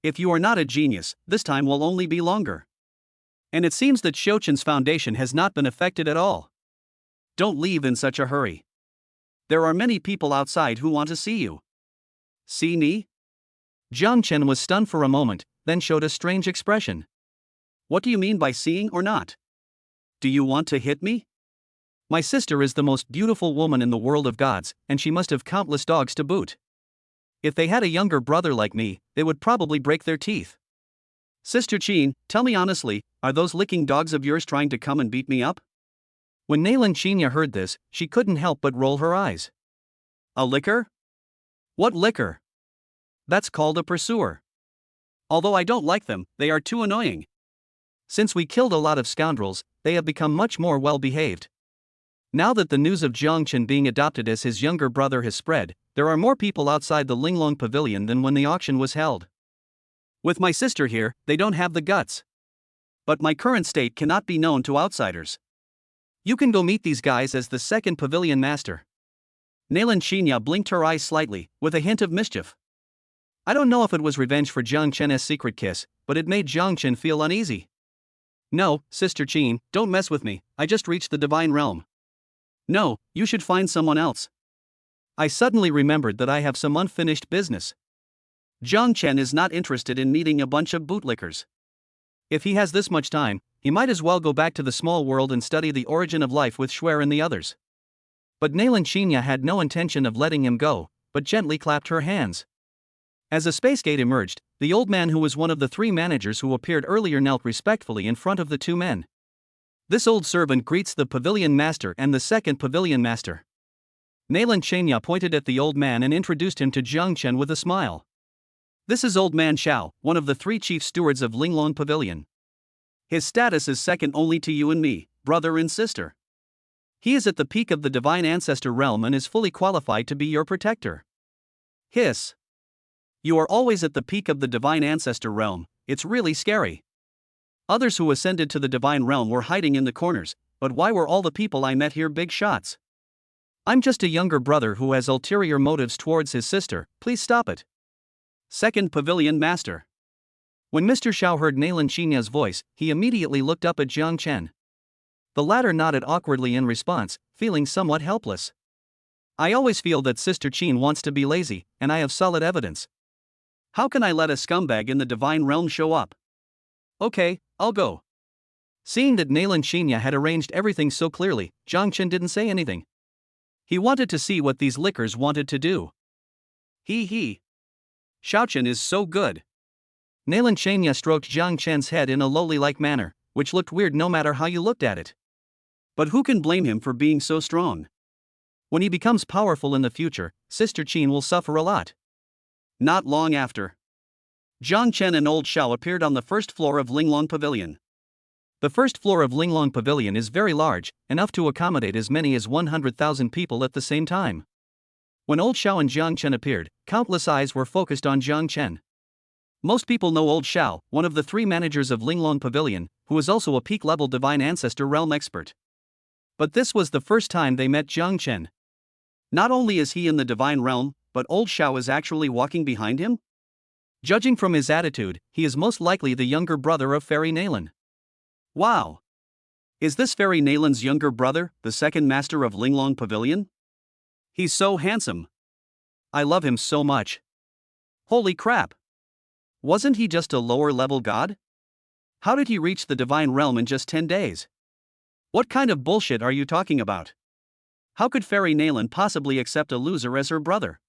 If you are not a genius, this time will only be longer. And it seems that Xiaochen's foundation has not been affected at all. Don't leave in such a hurry. There are many people outside who want to see you. See me? Zhang Chen was stunned for a moment, then showed a strange expression. What do you mean by seeing or not? Do you want to hit me? My sister is the most beautiful woman in the world of gods, and she must have countless dogs to boot. If they had a younger brother like me, they would probably break their teeth. Sister Qin, tell me honestly, are those licking dogs of yours trying to come and beat me up? When Nalan Chinya heard this, she couldn't help but roll her eyes. A licker? What licker? That's called a pursuer. Although I don't like them, they are too annoying. Since we killed a lot of scoundrels, they have become much more well-behaved. Now that the news of Zhang Chen being adopted as his younger brother has spread, there are more people outside the Linglong Pavilion than when the auction was held. With my sister here, they don't have the guts. But my current state cannot be known to outsiders. You can go meet these guys as the second pavilion master. Nalan Chinya blinked her eyes slightly, with a hint of mischief. I don't know if it was revenge for Zhang Chen's secret kiss, but it made Zhang Chen feel uneasy. No, Sister Qin, don't mess with me, I just reached the divine realm. No, you should find someone else. I suddenly remembered that I have some unfinished business. Zhang Chen is not interested in meeting a bunch of bootlickers. If he has this much time, he might as well go back to the small world and study the origin of life with Shuer and the others. But Nalan Chinya had no intention of letting him go, but gently clapped her hands. As a space gate emerged, the old man who was one of the 3 managers who appeared earlier knelt respectfully in front of the 2 men. This old servant greets the pavilion master and the second pavilion master. Nalan Chinya pointed at the old man and introduced him to Zhang Chen with a smile. This is Old Man Xiao, one of the 3 chief stewards of Linglong Pavilion. His status is second only to you and me, brother and sister. He is at the peak of the divine ancestor realm and is fully qualified to be your protector. Hiss. You are always at the peak of the divine ancestor realm, it's really scary. Others who ascended to the divine realm were hiding in the corners, but why were all the people I met here big shots? I'm just a younger brother who has ulterior motives towards his sister, please stop it. Second pavilion master. When Mr. Xiao heard Nalan Chinya's voice, he immediately looked up at Zhang Chen. The latter nodded awkwardly in response, feeling somewhat helpless. I always feel that Sister Qin wants to be lazy, and I have solid evidence. How can I let a scumbag in the divine realm show up? Okay, I'll go. Seeing that Nalan Chinya had arranged everything so clearly, Zhang Chen didn't say anything. He wanted to see what these lickers wanted to do. He. Xiaochen is so good. Nalan Chinya stroked Zhang Chen's head in a lowly-like manner, which looked weird no matter how you looked at it. But who can blame him for being so strong? When he becomes powerful in the future, Sister Qin will suffer a lot. Not long after, Zhang Chen and Old Xiao appeared on the first floor of Linglong Pavilion. The first floor of Linglong Pavilion is very large, enough to accommodate as many as 100,000 people at the same time. When Old Xiao and Zhang Chen appeared, countless eyes were focused on Zhang Chen. Most people know Old Xiao, one of the 3 managers of Linglong Pavilion, who is also a peak-level divine ancestor realm expert. But this was the first time they met Jiang Chen. Not only is he in the divine realm, but old Xiao is actually walking behind him? Judging from his attitude, he is most likely the younger brother of Fairy Nalan. Wow! Is this Fairy Nalan's younger brother, the second master of Linglong Pavilion? He's so handsome. I love him so much. Holy crap! Wasn't he just a lower-level god? How did he reach the divine realm in just 10 days? What kind of bullshit are you talking about? How could Fairy Nalan possibly accept a loser as her brother?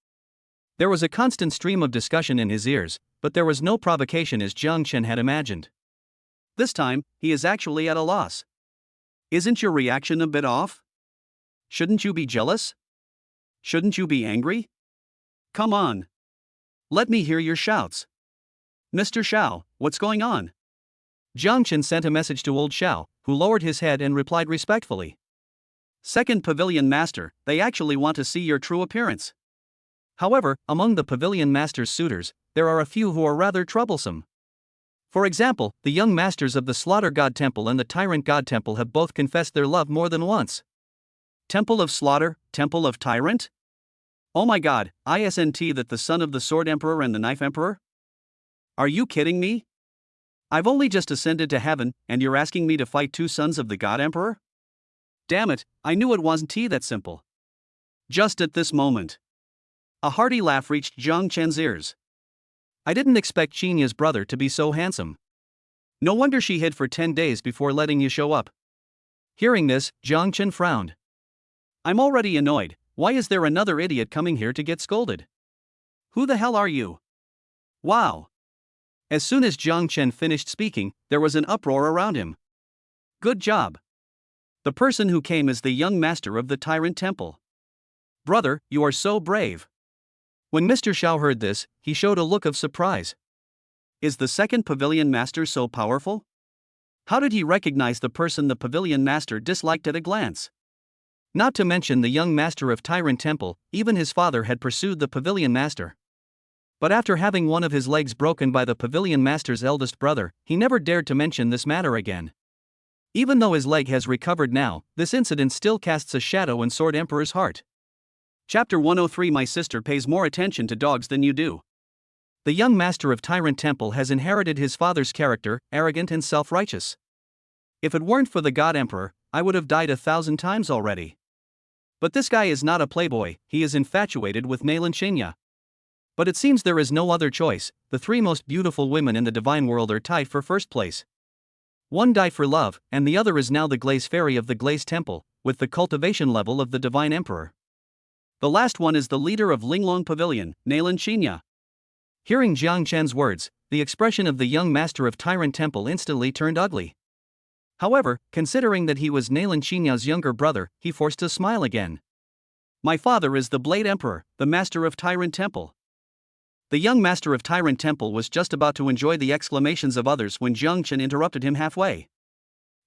There was a constant stream of discussion in his ears, but there was no provocation as Jiang Chen had imagined. This time, he is actually at a loss. Isn't your reaction a bit off? Shouldn't you be jealous? Shouldn't you be angry? Come on. Let me hear your shouts. Mr. Xiao, what's going on? Jiang Chen sent a message to old Xiao, who lowered his head and replied respectfully. Second Pavilion Master, they actually want to see your true appearance. However, among the Pavilion Master's suitors, there are a few who are rather troublesome. For example, the young masters of the Slaughter God Temple and the Tyrant God Temple have both confessed their love more than once. Temple of Slaughter, Temple of Tyrant? Oh my god, isn't that the son of the Sword Emperor and the Knife Emperor? Are you kidding me? I've only just ascended to heaven, and you're asking me to fight two sons of the God Emperor? Damn it, I knew it wasn't that simple. Just at this moment. A hearty laugh reached Jiang Chen's ears. I didn't expect Qinya's brother to be so handsome. No wonder she hid for 10 days before letting you show up. Hearing this, Jiang Chen frowned. I'm already annoyed, why is there another idiot coming here to get scolded? Who the hell are you? Wow. As soon as Jiang Chen finished speaking, there was an uproar around him. Good job. The person who came is the young master of the Tyrant Temple. Brother, you are so brave. When Mr. Xiao heard this, he showed a look of surprise. Is the second Pavilion Master so powerful? How did he recognize the person the Pavilion Master disliked at a glance? Not to mention the young master of Tyrant Temple, even his father had pursued the Pavilion Master. But after having one of his legs broken by the Pavilion Master's eldest brother, he never dared to mention this matter again. Even though his leg has recovered now, this incident still casts a shadow in Sword Emperor's heart. Chapter 103 My sister pays more attention to dogs than you do. The young master of Tyrant Temple has inherited his father's character, arrogant and self-righteous. If it weren't for the God Emperor, I would have died 1,000 times already. But this guy is not a playboy, he is infatuated with Nalan Qinya. But it seems there is no other choice, the three most beautiful women in the divine world are tied for first place. One died for love, and the other is now the Glaze Fairy of the Glaze Temple, with the cultivation level of the Divine Emperor. The last one is the leader of Linglong Pavilion, Nalan Qinya. Hearing Jiang Chen's words, the expression of the young master of Tyrant Temple instantly turned ugly. However, considering that he was Nalan Qinya's younger brother, he forced a smile again. My father is the Blade Emperor, the master of Tyrant Temple. The young master of Tyrant Temple was just about to enjoy the exclamations of others when Jiang Chen interrupted him halfway.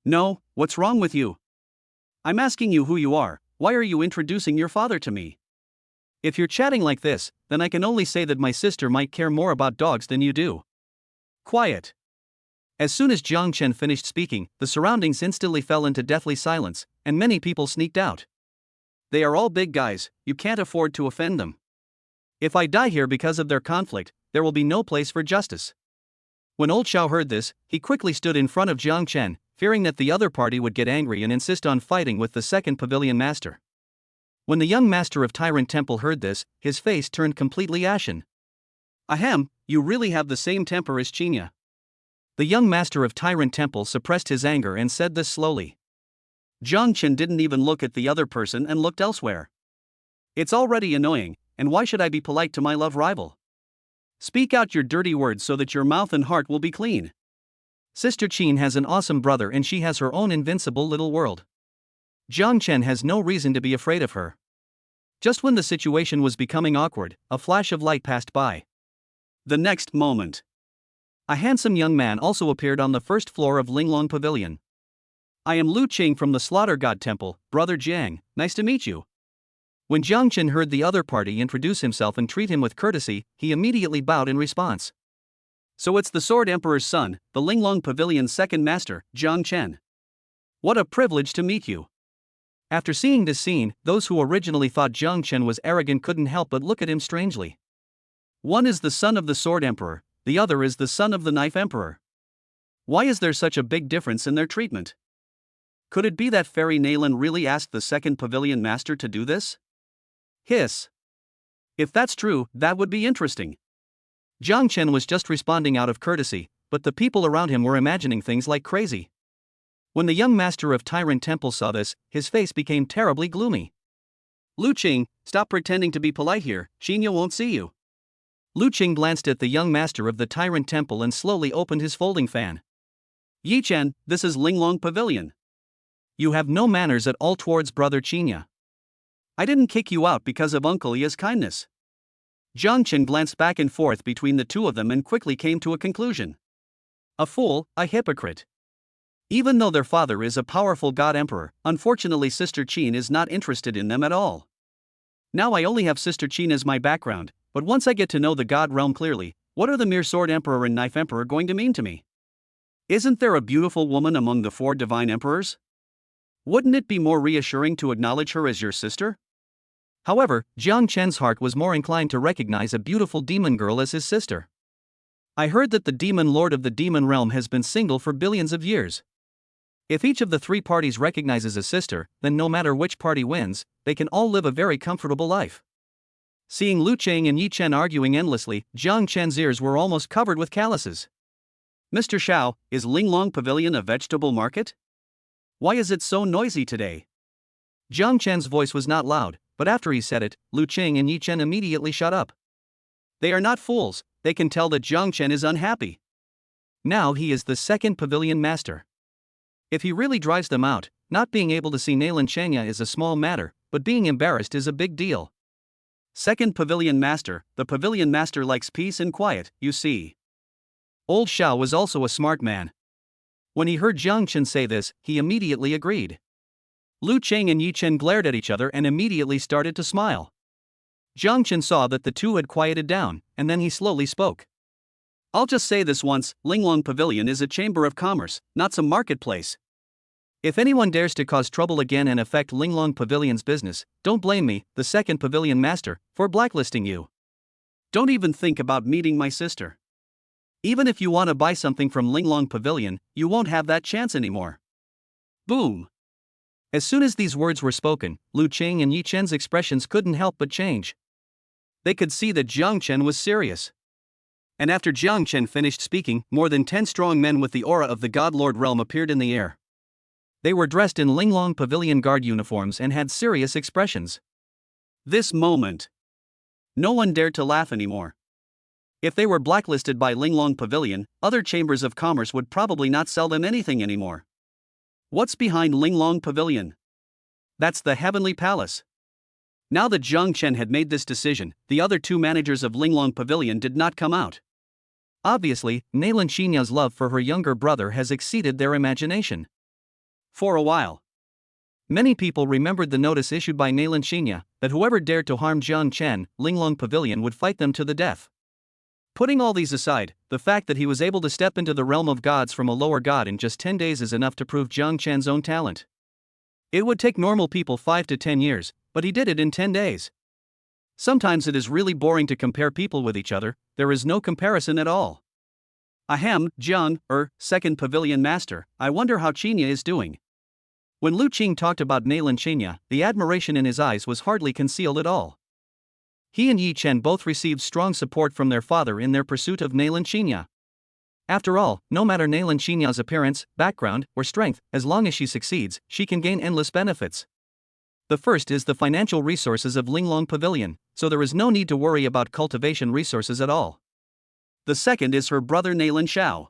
No, what's wrong with you? I'm asking you who you are, why are you introducing your father to me? If you're chatting like this, then I can only say that my sister might care more about dogs than you do. Quiet. As soon as Jiang Chen finished speaking, the surroundings instantly fell into deathly silence, and many people sneaked out. They are all big guys, you can't afford to offend them. If I die here because of their conflict, there will be no place for justice. When old Xiao heard this, he quickly stood in front of Jiang Chen, fearing that the other party would get angry and insist on fighting with the second Pavilion Master. When the young master of Tyrant Temple heard this, his face turned completely ashen. Ahem, you really have the same temper as Qinya. The young master of Tyrant Temple suppressed his anger and said this slowly. Jiang Chen didn't even look at the other person and looked elsewhere. It's already annoying, and why should I be polite to my love rival? Speak out your dirty words so that your mouth and heart will be clean. Sister Qin has an awesome brother and she has her own invincible little world. Jiang Chen has no reason to be afraid of her. Just when the situation was becoming awkward, a flash of light passed by. The next moment, a handsome young man also appeared on the first floor of Linglong Pavilion. I am Lu Qing from the Slaughter God Temple, Brother Jiang, nice to meet you. When Jiang Chen heard the other party introduce himself and treat him with courtesy, he immediately bowed in response. So it's the Sword Emperor's son, the Linglong Pavilion's second master, Jiang Chen. What a privilege to meet you. After seeing this scene, those who originally thought Jiang Chen was arrogant couldn't help but look at him strangely. One is the son of the Sword Emperor, the other is the son of the Knife Emperor. Why is there such a big difference in their treatment? Could it be that Fairy Nalan really asked the second pavilion master to do this? Hiss. If that's true, that would be interesting. Jiang Chen was just responding out of courtesy, but the people around him were imagining things like crazy. When the young master of Tyrant Temple saw this, his face became terribly gloomy. Lu Qing, stop pretending to be polite here, Xinya won't see you. Lu Qing glanced at the young master of the Tyrant Temple and slowly opened his folding fan. Yi Chen, this is Linglong Pavilion. You have no manners at all towards Brother Qinya. I didn't kick you out because of Uncle Ya's kindness. Jiang Chen glanced back and forth between the two of them and quickly came to a conclusion. A fool, a hypocrite. Even though their father is a powerful god emperor, unfortunately Sister Qin is not interested in them at all. Now I only have Sister Qin as my background, but once I get to know the god realm clearly, what are the mere Sword Emperor and Knife Emperor going to mean to me? Isn't there a beautiful woman among the 4 divine emperors? Wouldn't it be more reassuring to acknowledge her as your sister? However, Jiang Chen's heart was more inclined to recognize a beautiful demon girl as his sister. I heard that the demon lord of the demon realm has been single for billions of years. If each of the 3 parties recognizes a sister, then no matter which party wins, they can all live a very comfortable life. Seeing Lu Qing and Yi Chen arguing endlessly, Jiang Chen's ears were almost covered with calluses. Mr. Xiao, is Linglong Pavilion a vegetable market? Why is it so noisy today? Jiang Chen's voice was not loud, but after he said it, Lu Qing and Yi Chen immediately shut up. They are not fools, they can tell that Jiang Chen is unhappy. Now he is the second pavilion master. If he really drives them out, not being able to see Nalan Chenya is a small matter, but being embarrassed is a big deal. Second pavilion master, the pavilion master likes peace and quiet, you see. Old Xiao was also a smart man. When he heard Jiang Chen say this, he immediately agreed. Lu Qing and Yi Chen glared at each other and immediately started to smile. Jiang Chen saw that the two had quieted down, and then he slowly spoke. I'll just say this once, Linglong Pavilion is a chamber of commerce, not some marketplace. If anyone dares to cause trouble again and affect Linglong Pavilion's business, don't blame me, the second pavilion master, for blacklisting you. Don't even think about meeting my sister. Even if you want to buy something from Linglong Pavilion, you won't have that chance anymore. Boom. As soon as these words were spoken, Lu Qing and Yi Chen's expressions couldn't help but change. They could see that Jiang Chen was serious. And after Jiang Chen finished speaking, more than 10 strong men with the aura of the God Lord realm appeared in the air. They were dressed in Linglong Pavilion guard uniforms and had serious expressions. This moment. No one dared to laugh anymore. If they were blacklisted by Linglong Pavilion, other chambers of commerce would probably not sell them anything anymore. What's behind Linglong Pavilion? That's the Heavenly Palace. Now that Jiang Chen had made this decision, the other 2 managers of Linglong Pavilion did not come out. Obviously, Nalan Xinya's love for her younger brother has exceeded their imagination. For a while, many people remembered the notice issued by Nalan Xinya, that whoever dared to harm Jiang Chen, Linglong Pavilion would fight them to the death. Putting all these aside, the fact that he was able to step into the realm of gods from a lower god in just 10 days is enough to prove Jiang Chen's own talent. It would take normal people 5 to 10 years, but he did it in 10 days. Sometimes it is really boring to compare people with each other, there is no comparison at all. Ahem, Jiang, second pavilion master, I wonder how Qinya is doing. When Lu Qing talked about Nalan Qinya, the admiration in his eyes was hardly concealed at all. He and Yi Chen both received strong support from their father in their pursuit of Nalan Qinya. After all, no matter Nalan Xinya's appearance, background, or strength, as long as she succeeds, she can gain endless benefits. The first is the financial resources of Linglong Pavilion, so there is no need to worry about cultivation resources at all. The second is her brother Nalan Xiao.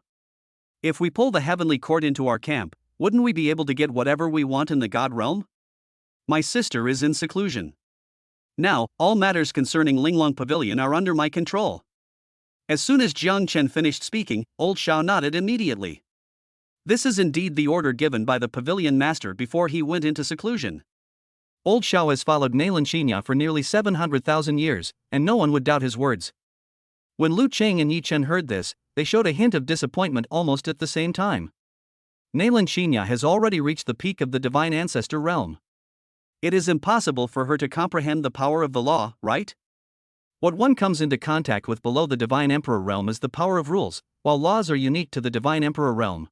If we pull the heavenly court into our camp, wouldn't we be able to get whatever we want in the God realm? My sister is in seclusion. Now, all matters concerning Linglong Pavilion are under my control. As soon as Jiang Chen finished speaking, old Xiao nodded immediately. This is indeed the order given by the pavilion master before he went into seclusion. Old Xiao has followed Nalan Xinya for nearly 700,000 years, and no one would doubt his words. When Lu Qing and Yi Chen heard this, they showed a hint of disappointment almost at the same time. Nalan Xinya has already reached the peak of the divine ancestor realm. It is impossible for her to comprehend the power of the law, right? What one comes into contact with below the Divine Emperor realm is the power of rules, while laws are unique to the Divine Emperor realm.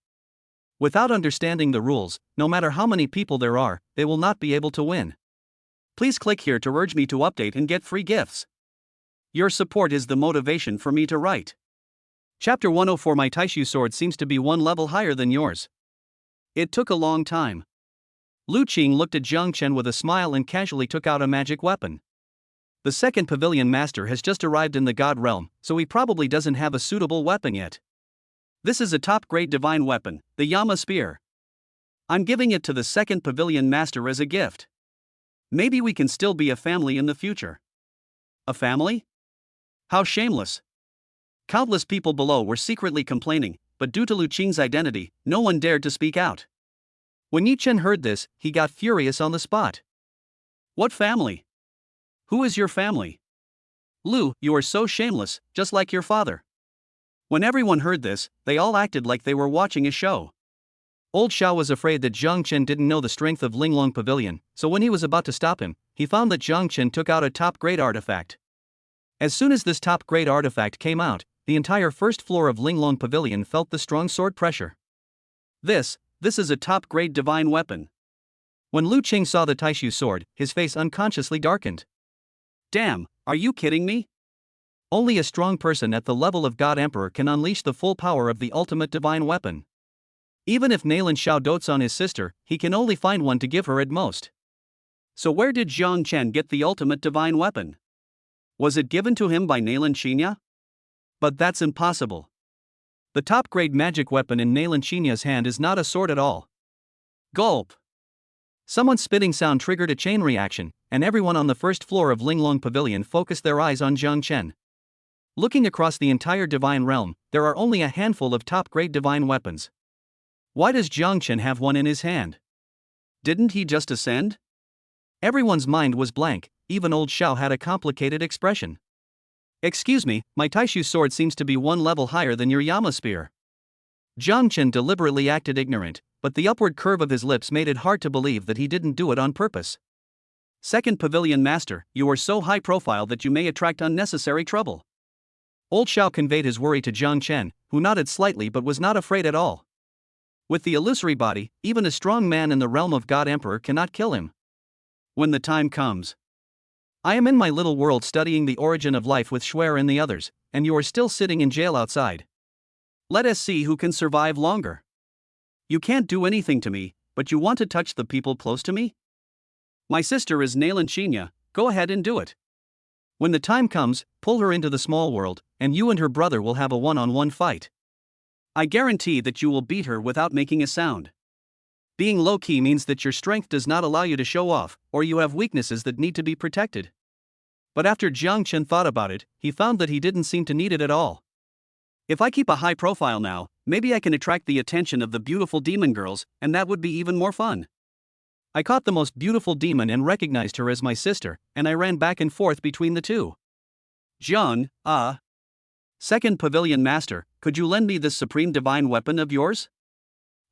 Without understanding the rules, no matter how many people there are, they will not be able to win. Please click here to urge me to update and get free gifts. Your support is the motivation for me to write. Chapter 104. My Taishu sword seems to be one level higher than yours. It took a long time. Lu Qing looked at Jiang Chen with a smile and casually took out a magic weapon. The second pavilion master has just arrived in the god realm, so he probably doesn't have a suitable weapon yet. This is a top-grade divine weapon, the Yama Spear. I'm giving it to the second pavilion master as a gift. Maybe we can still be a family in the future. A family? How shameless. Countless people below were secretly complaining, but due to Lu Qing's identity, no one dared to speak out. When Yi Chen heard this, he got furious on the spot. What family? Who is your family? Lu, you are so shameless, just like your father. When everyone heard this, they all acted like they were watching a show. Old Xiao was afraid that Jiang Chen didn't know the strength of Linglong Pavilion, so when he was about to stop him, he found that Jiang Chen took out a top-grade artifact. As soon as this top-grade artifact came out, the entire first floor of Linglong Pavilion felt the strong sword pressure. This is a top-grade divine weapon. When Lu Qing saw the Taishu sword, his face unconsciously darkened. Damn, are you kidding me? Only a strong person at the level of God Emperor can unleash the full power of the ultimate divine weapon. Even if Nalan Xiao dotes on his sister, he can only find one to give her at most. So where did Jiang Chen get the ultimate divine weapon? Was it given to him by Nalan Xinya? But that's impossible. The top-grade magic weapon in Nalan Xinya's hand is not a sword at all. Gulp. Someone's spitting sound triggered a chain reaction, and everyone on the first floor of Linglong Pavilion focused their eyes on Jiang Chen. Looking across the entire divine realm, there are only a handful of top-grade divine weapons. Why does Jiang Chen have one in his hand? Didn't he just ascend? Everyone's mind was blank, even old Xiao had a complicated expression. Excuse me, my Taishu sword seems to be one level higher than your Yama spear. Jiang Chen deliberately acted ignorant, but the upward curve of his lips made it hard to believe that he didn't do it on purpose. Second pavilion master, you are so high profile that you may attract unnecessary trouble. Old Xiao conveyed his worry to Jiang Chen, who nodded slightly but was not afraid at all. With the illusory body, even a strong man in the realm of God Emperor cannot kill him. When the time comes. I am in my little world studying the origin of life with Schwer and the others, and you are still sitting in jail outside. Let us see who can survive longer. You can't do anything to me, but you want to touch the people close to me? My sister is Nalan Xinya, go ahead and do it. When the time comes, pull her into the small world, and you and her brother will have a one-on-one fight. I guarantee that you will beat her without making a sound. Being low-key means that your strength does not allow you to show off, or you have weaknesses that need to be protected. But after Jiang Chen thought about it, he found that he didn't seem to need it at all. If I keep a high profile now, maybe I can attract the attention of the beautiful demon girls, and that would be even more fun. I caught the most beautiful demon and recognized her as my sister, and I ran back and forth between the two. Jiang, Second pavilion master, could you lend me this supreme divine weapon of yours?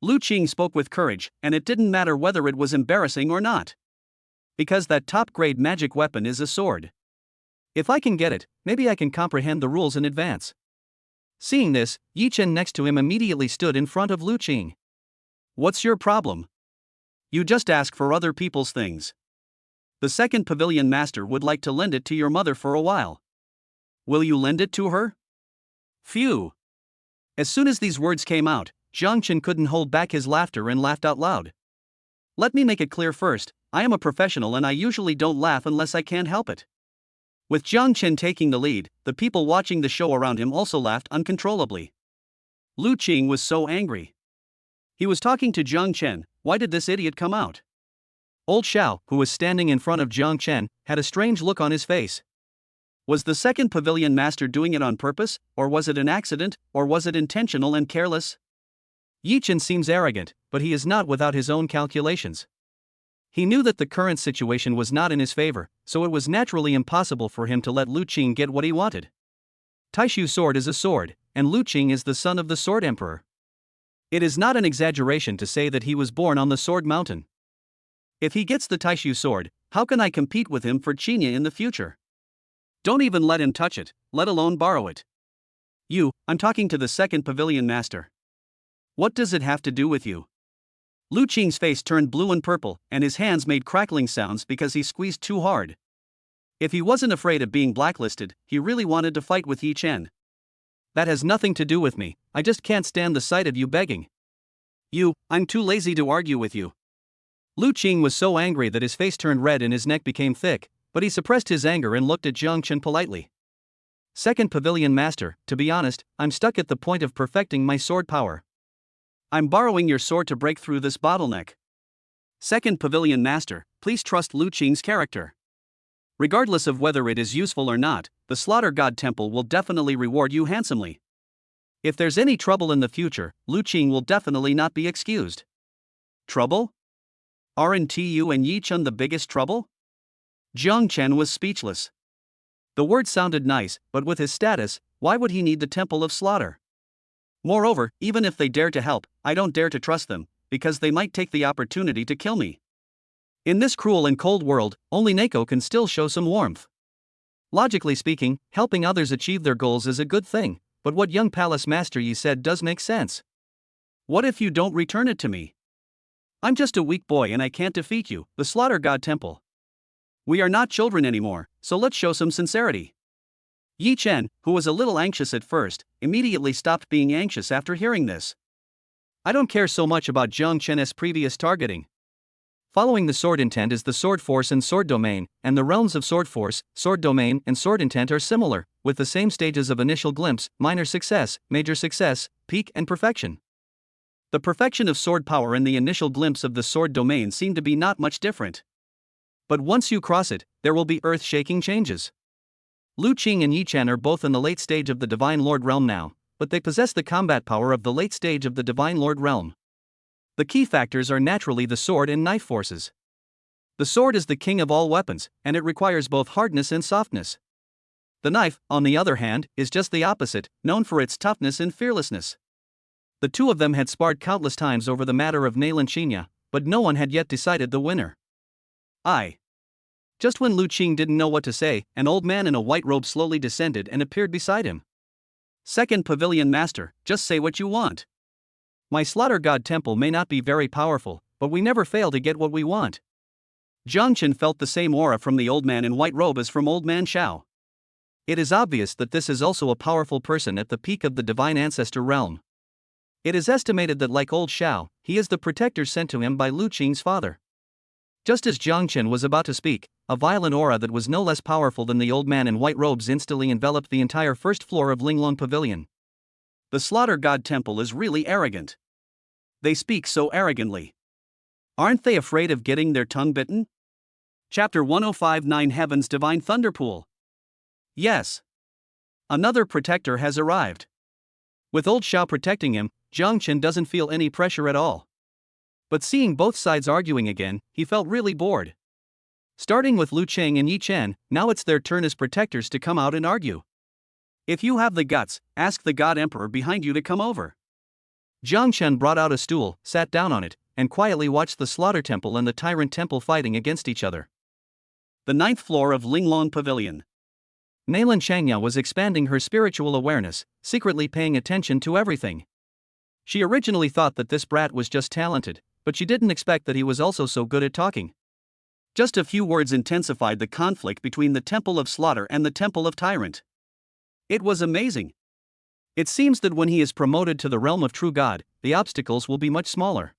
Lu Qing spoke with courage, and it didn't matter whether it was embarrassing or not. Because that top-grade magic weapon is a sword. If I can get it, maybe I can comprehend the rules in advance. Seeing this, Yi Chen next to him immediately stood in front of Lu Qing. What's your problem? You just ask for other people's things. The second pavilion master would like to lend it to your mother for a while. Will you lend it to her? Phew. As soon as these words came out, Jiang Chen couldn't hold back his laughter and laughed out loud. Let me make it clear first, I am a professional and I usually don't laugh unless I can't help it. With Jiang Chen taking the lead, the people watching the show around him also laughed uncontrollably. Lu Qing was so angry. He was talking to Jiang Chen, why did this idiot come out? Old Xiao, who was standing in front of Jiang Chen, had a strange look on his face. Was the second pavilion master doing it on purpose, or was it an accident, or was it intentional and careless? Yi Chen seems arrogant, but he is not without his own calculations. He knew that the current situation was not in his favor, so it was naturally impossible for him to let Lu Qing get what he wanted. Taishu sword is a sword, and Lu Qing is the son of the Sword Emperor. It is not an exaggeration to say that he was born on the Sword Mountain. If he gets the Taishu sword, how can I compete with him for Chinya in the future? Don't even let him touch it, let alone borrow it. I'm talking to the second pavilion master. What does it have to do with you? Lu Qing's face turned blue and purple, and his hands made crackling sounds because he squeezed too hard. If he wasn't afraid of being blacklisted, he really wanted to fight with Yi Chen. That has nothing to do with me, I just can't stand the sight of you begging. I'm too lazy to argue with you. Lu Qing was so angry that his face turned red and his neck became thick, but he suppressed his anger and looked at Jiang Chen politely. Second pavilion master, to be honest, I'm stuck at the point of perfecting my sword power. I'm borrowing your sword to break through this bottleneck. Second pavilion master, please trust Lu Qing's character. Regardless of whether it is useful or not, the Slaughter God Temple will definitely reward you handsomely. If there's any trouble in the future, Lu Qing will definitely not be excused. Trouble? Aren't you and Yi Chen the biggest trouble? Jiang Chen was speechless. The word sounded nice, but with his status, why would he need the Temple of Slaughter? Moreover, even if they dare to help, I don't dare to trust them, because they might take the opportunity to kill me. In this cruel and cold world, only Neko can still show some warmth. Logically speaking, helping others achieve their goals is a good thing, but what young Palace Master Yi said does make sense. What if you don't return it to me? I'm just a weak boy and I can't defeat you, the Slaughter God Temple. We are not children anymore, so let's show some sincerity. Yi Chen, who was a little anxious at first, immediately stopped being anxious after hearing this. I don't care so much about Jiang Chen's previous targeting. Following the sword intent is the sword force and sword domain, and the realms of sword force, sword domain, and sword intent are similar, with the same stages of initial glimpse, minor success, major success, peak, and perfection. The perfection of sword power and the initial glimpse of the sword domain seem to be not much different. But once you cross it, there will be earth-shaking changes. Lu Qing and Yi Chen are both in the late stage of the Divine Lord realm now, but they possess the combat power of the late stage of the Divine Lord realm. The key factors are naturally the sword and knife forces. The sword is the king of all weapons, and it requires both hardness and softness. The knife, on the other hand, is just the opposite, known for its toughness and fearlessness. The two of them had sparred countless times over the matter of Nailan Qinya, but no one had yet decided the winner. Just when Lu Qing didn't know what to say, an old man in a white robe slowly descended and appeared beside him. Second pavilion master, just say what you want. My Slaughter God Temple may not be very powerful, but we never fail to get what we want. Jiang Chen felt the same aura from the old man in white robe as from old man Xiao. It is obvious that this is also a powerful person at the peak of the Divine Ancestor realm. It is estimated that like old Xiao, he is the protector sent to him by Lu Qing's father. Just as Jiang Chen was about to speak, a violent aura that was no less powerful than the old man in white robes instantly enveloped the entire first floor of Linglong Pavilion. The Slaughter God Temple is really arrogant. They speak so arrogantly. Aren't they afraid of getting their tongue bitten? Chapter 105 9 Heaven's Divine Thunderpool. Yes. Another protector has arrived. With old Xiao protecting him, Jiang Chen doesn't feel any pressure at all. But seeing both sides arguing again, he felt really bored. Starting with Lu Qing and Yi Chen, now it's their turn as protectors to come out and argue. If you have the guts, ask the God Emperor behind you to come over. Jiang Chen brought out a stool, sat down on it, and quietly watched the Slaughter Temple and the Tyrant Temple fighting against each other. The 9th floor of Linglong Pavilion. Nailan Qinya was expanding her spiritual awareness, secretly paying attention to everything. She originally thought that this brat was just talented, but she didn't expect that he was also so good at talking. Just a few words intensified the conflict between the Temple of Slaughter and the Temple of Tyrant. It was amazing. It seems that when he is promoted to the realm of true God, the obstacles will be much smaller.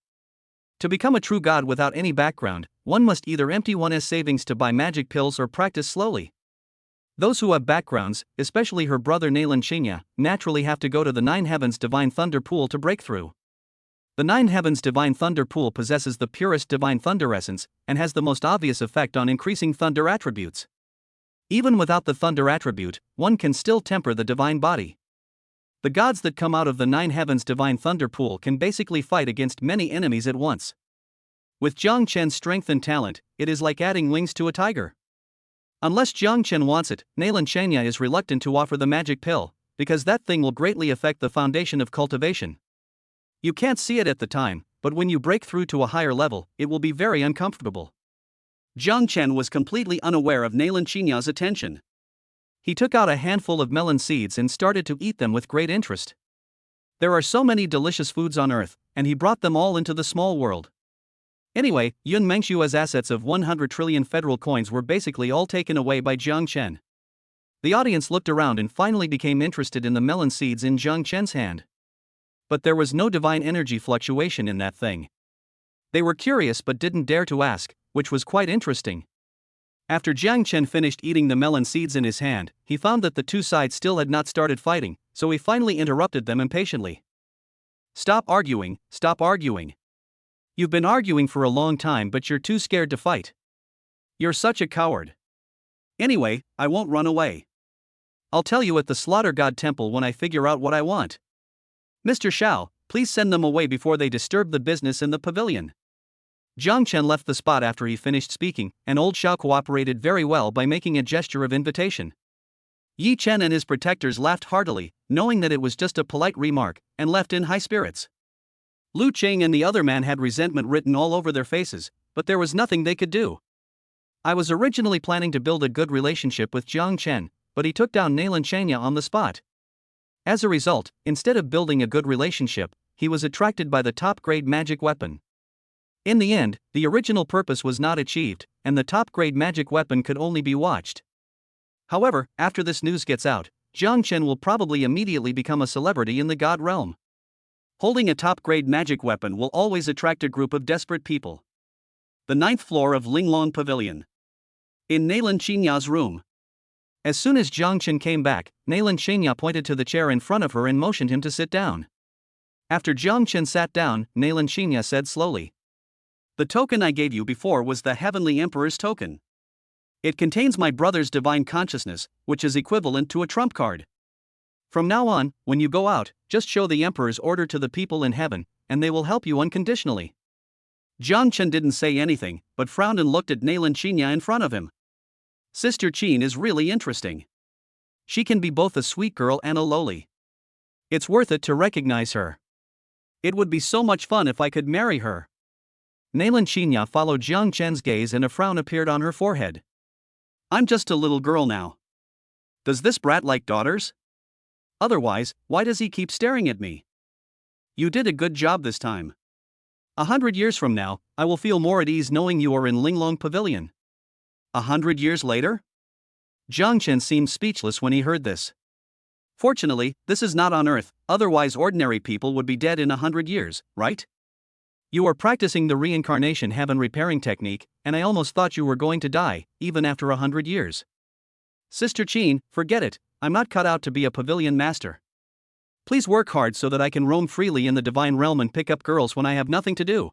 To become a true god without any background, one must either empty one's savings to buy magic pills or practice slowly. Those who have backgrounds, especially her brother Nailan Qinya, naturally have to go to the 9 Heavens Divine Thunder Pool to break through. The 9 Heavens Divine Thunder Pool possesses the purest divine thunder essence, and has the most obvious effect on increasing thunder attributes. Even without the thunder attribute, one can still temper the divine body. The gods that come out of the 9 Heavens Divine Thunder Pool can basically fight against many enemies at once. With Jiang Chen's strength and talent, it is like adding wings to a tiger. Unless Jiang Chen wants it, Nailan Qinya is reluctant to offer the magic pill, because that thing will greatly affect the foundation of cultivation. You can't see it at the time, but when you break through to a higher level, it will be very uncomfortable. Jiang Chen was completely unaware of Nalan Qinya's attention. He took out a handful of melon seeds and started to eat them with great interest. There are so many delicious foods on Earth, and he brought them all into the small world. Anyway, Yun Mengshua's assets of 100 trillion federal coins were basically all taken away by Jiang Chen. The audience looked around and finally became interested in the melon seeds in Jiang Chen's hand. But there was no divine energy fluctuation in that thing. They were curious but didn't dare to ask, which was quite interesting. After Jiang Chen finished eating the melon seeds in his hand, he found that the two sides still had not started fighting, so he finally interrupted them impatiently. Stop arguing, stop arguing. You've been arguing for a long time but you're too scared to fight. You're such a coward. Anyway, I won't run away. I'll tell you at the Slaughter God Temple when I figure out what I want. Mr. Shao, please send them away before they disturb the business in the pavilion. Jiang Chen left the spot after he finished speaking, and old Shao cooperated very well by making a gesture of invitation. Yi Chen and his protectors laughed heartily, knowing that it was just a polite remark, and left in high spirits. Lu Cheng and the other man had resentment written all over their faces, but there was nothing they could do. I was originally planning to build a good relationship with Jiang Chen, but he took down Nalan Qinya on the spot. As a result, instead of building a good relationship, he was attracted by the top-grade magic weapon. In the end, the original purpose was not achieved, and the top-grade magic weapon could only be watched. However, after this news gets out, Jiang Chen will probably immediately become a celebrity in the god realm. Holding a top-grade magic weapon will always attract a group of desperate people. The 9th floor of Linglong Pavilion. In Nalan Qinya's room. As soon as Jiang Chen came back, Nalan Qinya pointed to the chair in front of her and motioned him to sit down. After Jiang Chen sat down, Nalan Qinya said slowly, "The token I gave you before was the Heavenly Emperor's token. It contains my brother's divine consciousness, which is equivalent to a trump card. From now on, when you go out, just show the Emperor's order to the people in heaven, and they will help you unconditionally." Jiang Chen didn't say anything, but frowned and looked at Nalan Qinya in front of him. Sister Qin is really interesting. She can be both a sweet girl and a lowly. It's worth it to recognize her. It would be so much fun if I could marry her. Nalan Qinya followed Jiang Chen's gaze and a frown appeared on her forehead. I'm just a little girl now. Does this brat like daughters? Otherwise, why does he keep staring at me? You did a good job this time. 100 years from now, I will feel more at ease knowing you are in Linglong Pavilion. 100 years later? Jiang Chen seemed speechless when he heard this. Fortunately, this is not on Earth, otherwise ordinary people would be dead in 100 years, right? You are practicing the reincarnation heaven repairing technique, and I almost thought you were going to die, even after 100 years. Sister Qin, forget it, I'm not cut out to be a pavilion master. Please work hard so that I can roam freely in the divine realm and pick up girls when I have nothing to do.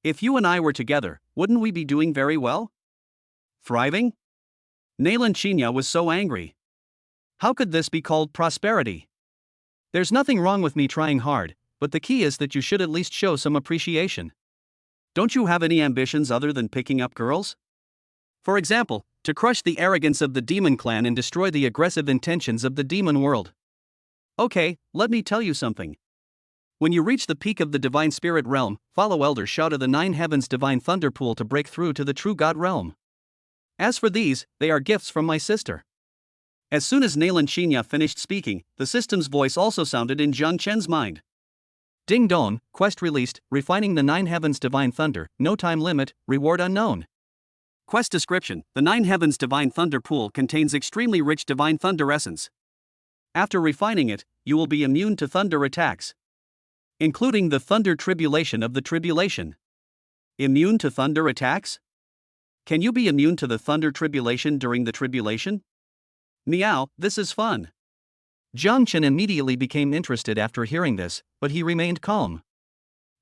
If you and I were together, wouldn't we be doing very well? Thriving? Nalan Qinya was so angry. How could this be called prosperity? There's nothing wrong with me trying hard, but the key is that you should at least show some appreciation. Don't you have any ambitions other than picking up girls? For example, to crush the arrogance of the demon clan and destroy the aggressive intentions of the demon world. Okay, let me tell you something. When you reach the peak of the divine spirit realm, follow Elder Shao to the 9 heavens divine thunder pool to break through to the true god realm. As for these, they are gifts from my sister. As soon as Nalan Qinya finished speaking, the system's voice also sounded in Jiang Chen's mind. Ding dong, quest released, refining the 9 heavens divine thunder, no time limit, reward unknown. Quest description: the 9 heavens divine thunder pool contains extremely rich divine thunder essence. After refining it, you will be immune to thunder attacks, including the thunder tribulation of the tribulation. Immune to thunder attacks? Can you be immune to the thunder tribulation during the tribulation? Meow, this is fun. Jiang Chen immediately became interested after hearing this, but he remained calm.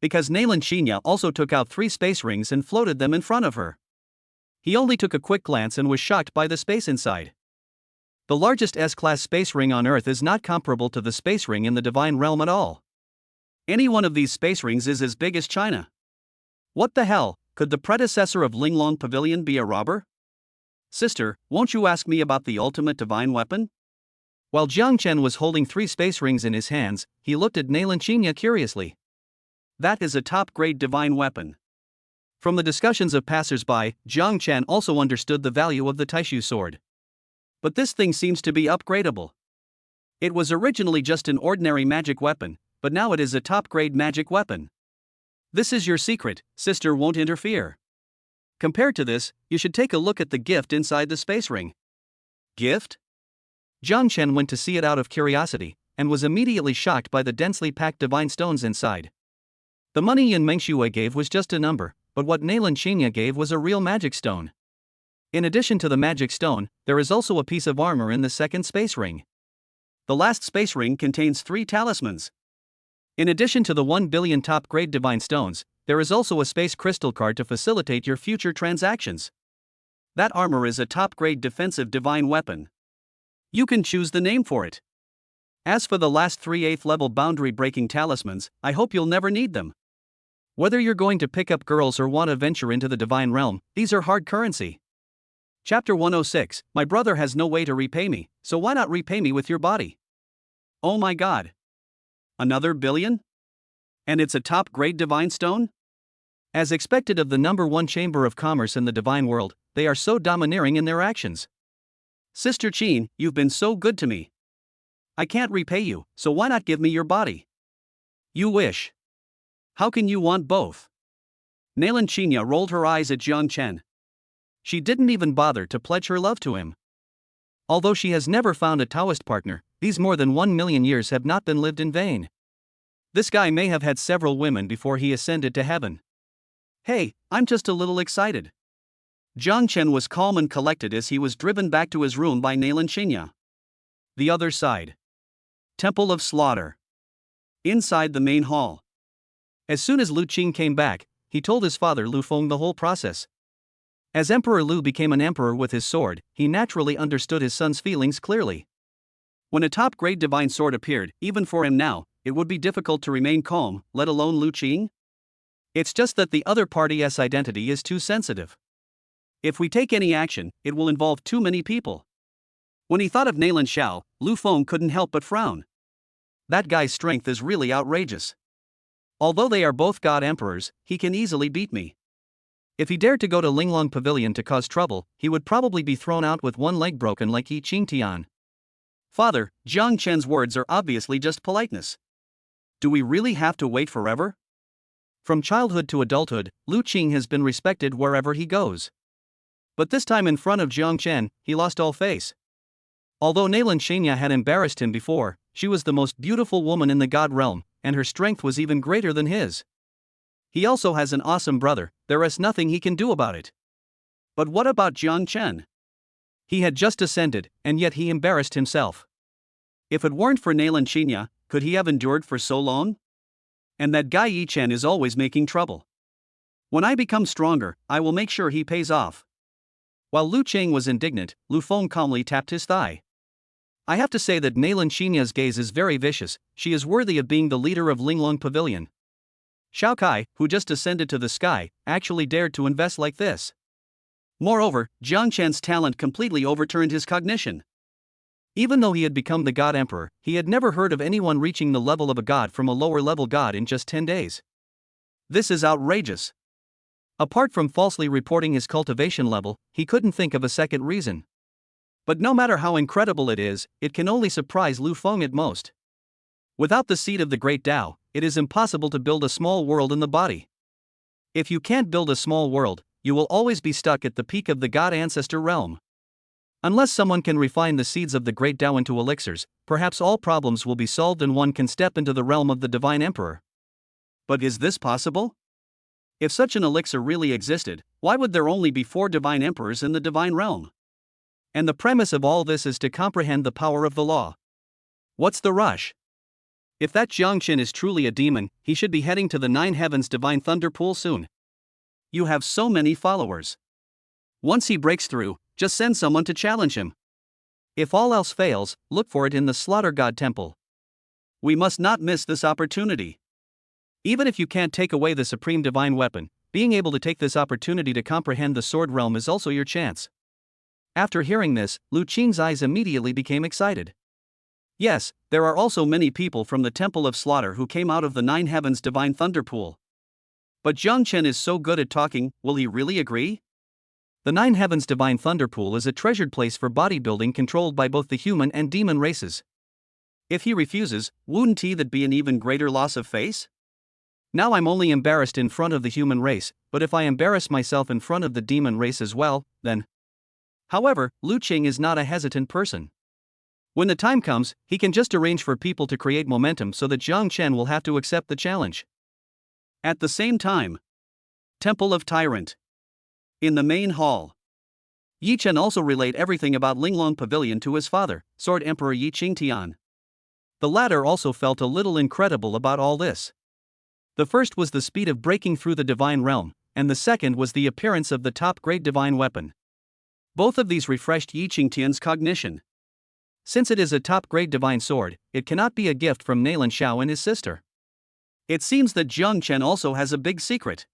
Because Nalan Qinya also took out 3 space rings and floated them in front of her. He only took a quick glance and was shocked by the space inside. The largest S-class space ring on Earth is not comparable to the space ring in the divine realm at all. Any one of these space rings is as big as China. What the hell, could the predecessor of Linglong Pavilion be a robber? Sister, won't you ask me about the ultimate divine weapon? While Jiang Chen was holding 3 space rings in his hands, he looked at Nalan Qinya curiously. That is a top-grade divine weapon. From the discussions of passers-by, Jiang Chen also understood the value of the Taishu sword. But this thing seems to be upgradable. It was originally just an ordinary magic weapon, but now it is a top-grade magic weapon. This is your secret, sister won't interfere. Compared to this, you should take a look at the gift inside the space ring. Gift? Jiang Chen went to see it out of curiosity, and was immediately shocked by the densely packed divine stones inside. The money Yin Mengshui gave was just a number, but what Nailan Qinya gave was a real magic stone. In addition to the magic stone, there is also a piece of armor in the second space ring. The last space ring contains 3 talismans. In addition to the 1 billion top-grade divine stones, there is also a space crystal card to facilitate your future transactions. That armor is a top-grade defensive divine weapon. You can choose the name for it. As for the last 3 8th level boundary-breaking talismans, I hope you'll never need them. Whether you're going to pick up girls or want to venture into the divine realm, these are hard currency. Chapter 106, My brother has no way to repay me, so why not repay me with your body? Oh my god. Another billion? And it's a top-grade divine stone? As expected of the number 1 chamber of commerce in the divine world, they are so domineering in their actions. Sister Qin, you've been so good to me. I can't repay you, so why not give me your body? You wish. How can you want both? Nailan Qinya rolled her eyes at Jiang Chen. She didn't even bother to pledge her love to him. Although she has never found a Taoist partner, these more than 1 million years have not been lived in vain. This guy may have had several women before he ascended to heaven. Hey, I'm just a little excited. Jiang Chen was calm and collected as he was driven back to his room by Nailan Qinya. The other side. Temple of Slaughter. Inside the main hall. As soon as Lu Qing came back, he told his father Lu Feng the whole process. As Emperor Lu became an emperor with his sword, he naturally understood his son's feelings clearly. When a top-grade divine sword appeared, even for him now, it would be difficult to remain calm, let alone Lu Qing. It's just that the other party's identity is too sensitive. If we take any action, it will involve too many people. When he thought of Nailan Xiao, Lu Feng couldn't help but frown. That guy's strength is really outrageous. Although they are both god emperors, he can easily beat me. If he dared to go to Linglong Pavilion to cause trouble, he would probably be thrown out with one leg broken like Yi Qingtian. Father, Jiang Chen's words are obviously just politeness. Do we really have to wait forever? From childhood to adulthood, Lu Qing has been respected wherever he goes. But this time in front of Jiang Chen, he lost all face. Although Nailan Qinya had embarrassed him before, she was the most beautiful woman in the god realm, and her strength was even greater than his. He also has an awesome brother, there is nothing he can do about it. But what about Jiang Chen? He had just ascended, and yet he embarrassed himself. If it weren't for Nailan Qinya, could he have endured for so long? And that guy Yi Chen is always making trouble. When I become stronger, I will make sure he pays off. While Lu Qing was indignant, Lu Feng calmly tapped his thigh. I have to say that Nailan Qinya's gaze is very vicious, she is worthy of being the leader of Linglong Pavilion. Xiao Kai, who just ascended to the sky, actually dared to invest like this. Moreover, Jiang Chen's talent completely overturned his cognition. Even though he had become the god emperor, he had never heard of anyone reaching the level of a god from a lower level god in just 10 days. This is outrageous. Apart from falsely reporting his cultivation level, he couldn't think of a second reason. But no matter how incredible it is, it can only surprise Lu Feng at most. Without the seed of the great Tao, it is impossible to build a small world in the body. If you can't build a small world, you will always be stuck at the peak of the god ancestor realm. Unless someone can refine the seeds of the great Tao into elixirs, perhaps all problems will be solved and one can step into the realm of the divine emperor. But is this possible? If such an elixir really existed, why would there only be 4 divine emperors in the divine realm? And the premise of all this is to comprehend the power of the law. What's the rush? If that Jiang Chen is truly a demon, he should be heading to the 9 heavens divine thunder pool soon. You have so many followers. Once he breaks through, just send someone to challenge him. If all else fails, look for it in the Slaughter God Temple. We must not miss this opportunity. Even if you can't take away the supreme divine weapon, being able to take this opportunity to comprehend the sword realm is also your chance. After hearing this, Lu Qing's eyes immediately became excited. Yes, there are also many people from the Temple of Slaughter who came out of the Nine Heavens Divine Thunder Pool. But Jiang Chen is so good at talking, will he really agree? The Nine Heavens Divine Thunder Pool is a treasured place for bodybuilding controlled by both the human and demon races. If he refuses, wouldn't that be an even greater loss of face? Now I'm only embarrassed in front of the human race, but if I embarrass myself in front of the demon race as well, then. However, Lu Qing is not a hesitant person. When the time comes, he can just arrange for people to create momentum so that Jiang Chen will have to accept the challenge. At the same time, Temple of Tyrant. In the main hall, Yi Chen also relayed everything about Linglong Pavilion to his father, Sword Emperor Yi Qingtian. The latter also felt a little incredible about all this. The first was the speed of breaking through the divine realm, and the second was the appearance of the top-grade divine weapon. Both of these refreshed Yi Qingtian's cognition. Since it is a top-grade divine sword, it cannot be a gift from Nailan Xiao and his sister. It seems that Jiang Chen also has a big secret.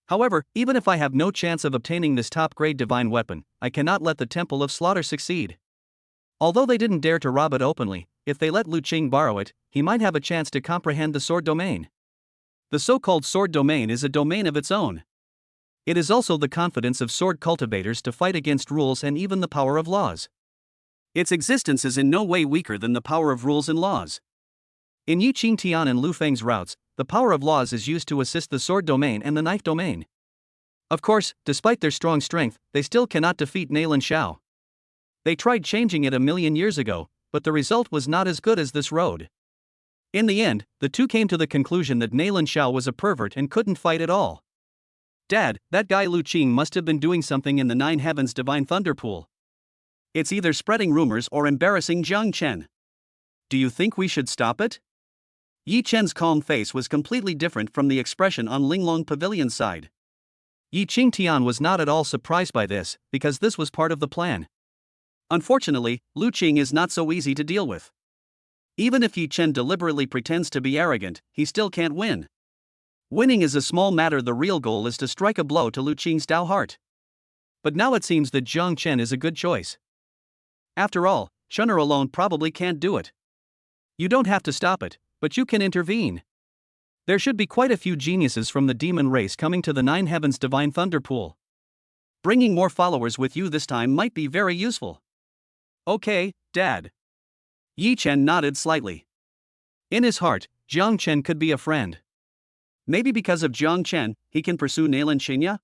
However, even if I have no chance of obtaining this top-grade divine weapon, I cannot let the Temple of Slaughter succeed. Although they didn't dare to rob it openly, if they let Lu Qing borrow it, he might have a chance to comprehend the sword domain. The so-called sword domain is a domain of its own. It is also the confidence of sword cultivators to fight against rules and even the power of laws. Its existence is in no way weaker than the power of rules and laws. In Yi Qingtian and Lu Feng's routes, the power of laws is used to assist the sword domain and the knife domain. Of course, despite their strong strength, they still cannot defeat Nailan Xiao. They tried changing it 1,000,000 years ago, but the result was not as good as this road. In the end, the two came to the conclusion that Nailan Xiao was a pervert and couldn't fight at all. Dad, that guy Lu Qing must have been doing something in the Nine Heavens Divine Thunder Pool. It's either spreading rumors or embarrassing Jiang Chen. Do you think we should stop it? Yi Chen's calm face was completely different from the expression on Linglong Pavilion's side. Yi Qingtian was not at all surprised by this, because this was part of the plan. Unfortunately, Lu Qing is not so easy to deal with. Even if Yi Chen deliberately pretends to be arrogant, he still can't win. Winning is a small matter, the real goal is to strike a blow to Lu Qing's Dao heart. But now it seems that Jiang Chen is a good choice. After all, Shunner alone probably can't do it. You don't have to stop it, but you can intervene. There should be quite a few geniuses from the demon race coming to the Nine Heavens Divine Thunder Pool. Bringing more followers with you this time might be very useful. Okay, Dad. Yi Chen nodded slightly. In his heart, Jiang Chen could be a friend. Maybe because of Jiang Chen, he can pursue Nailan Xinya?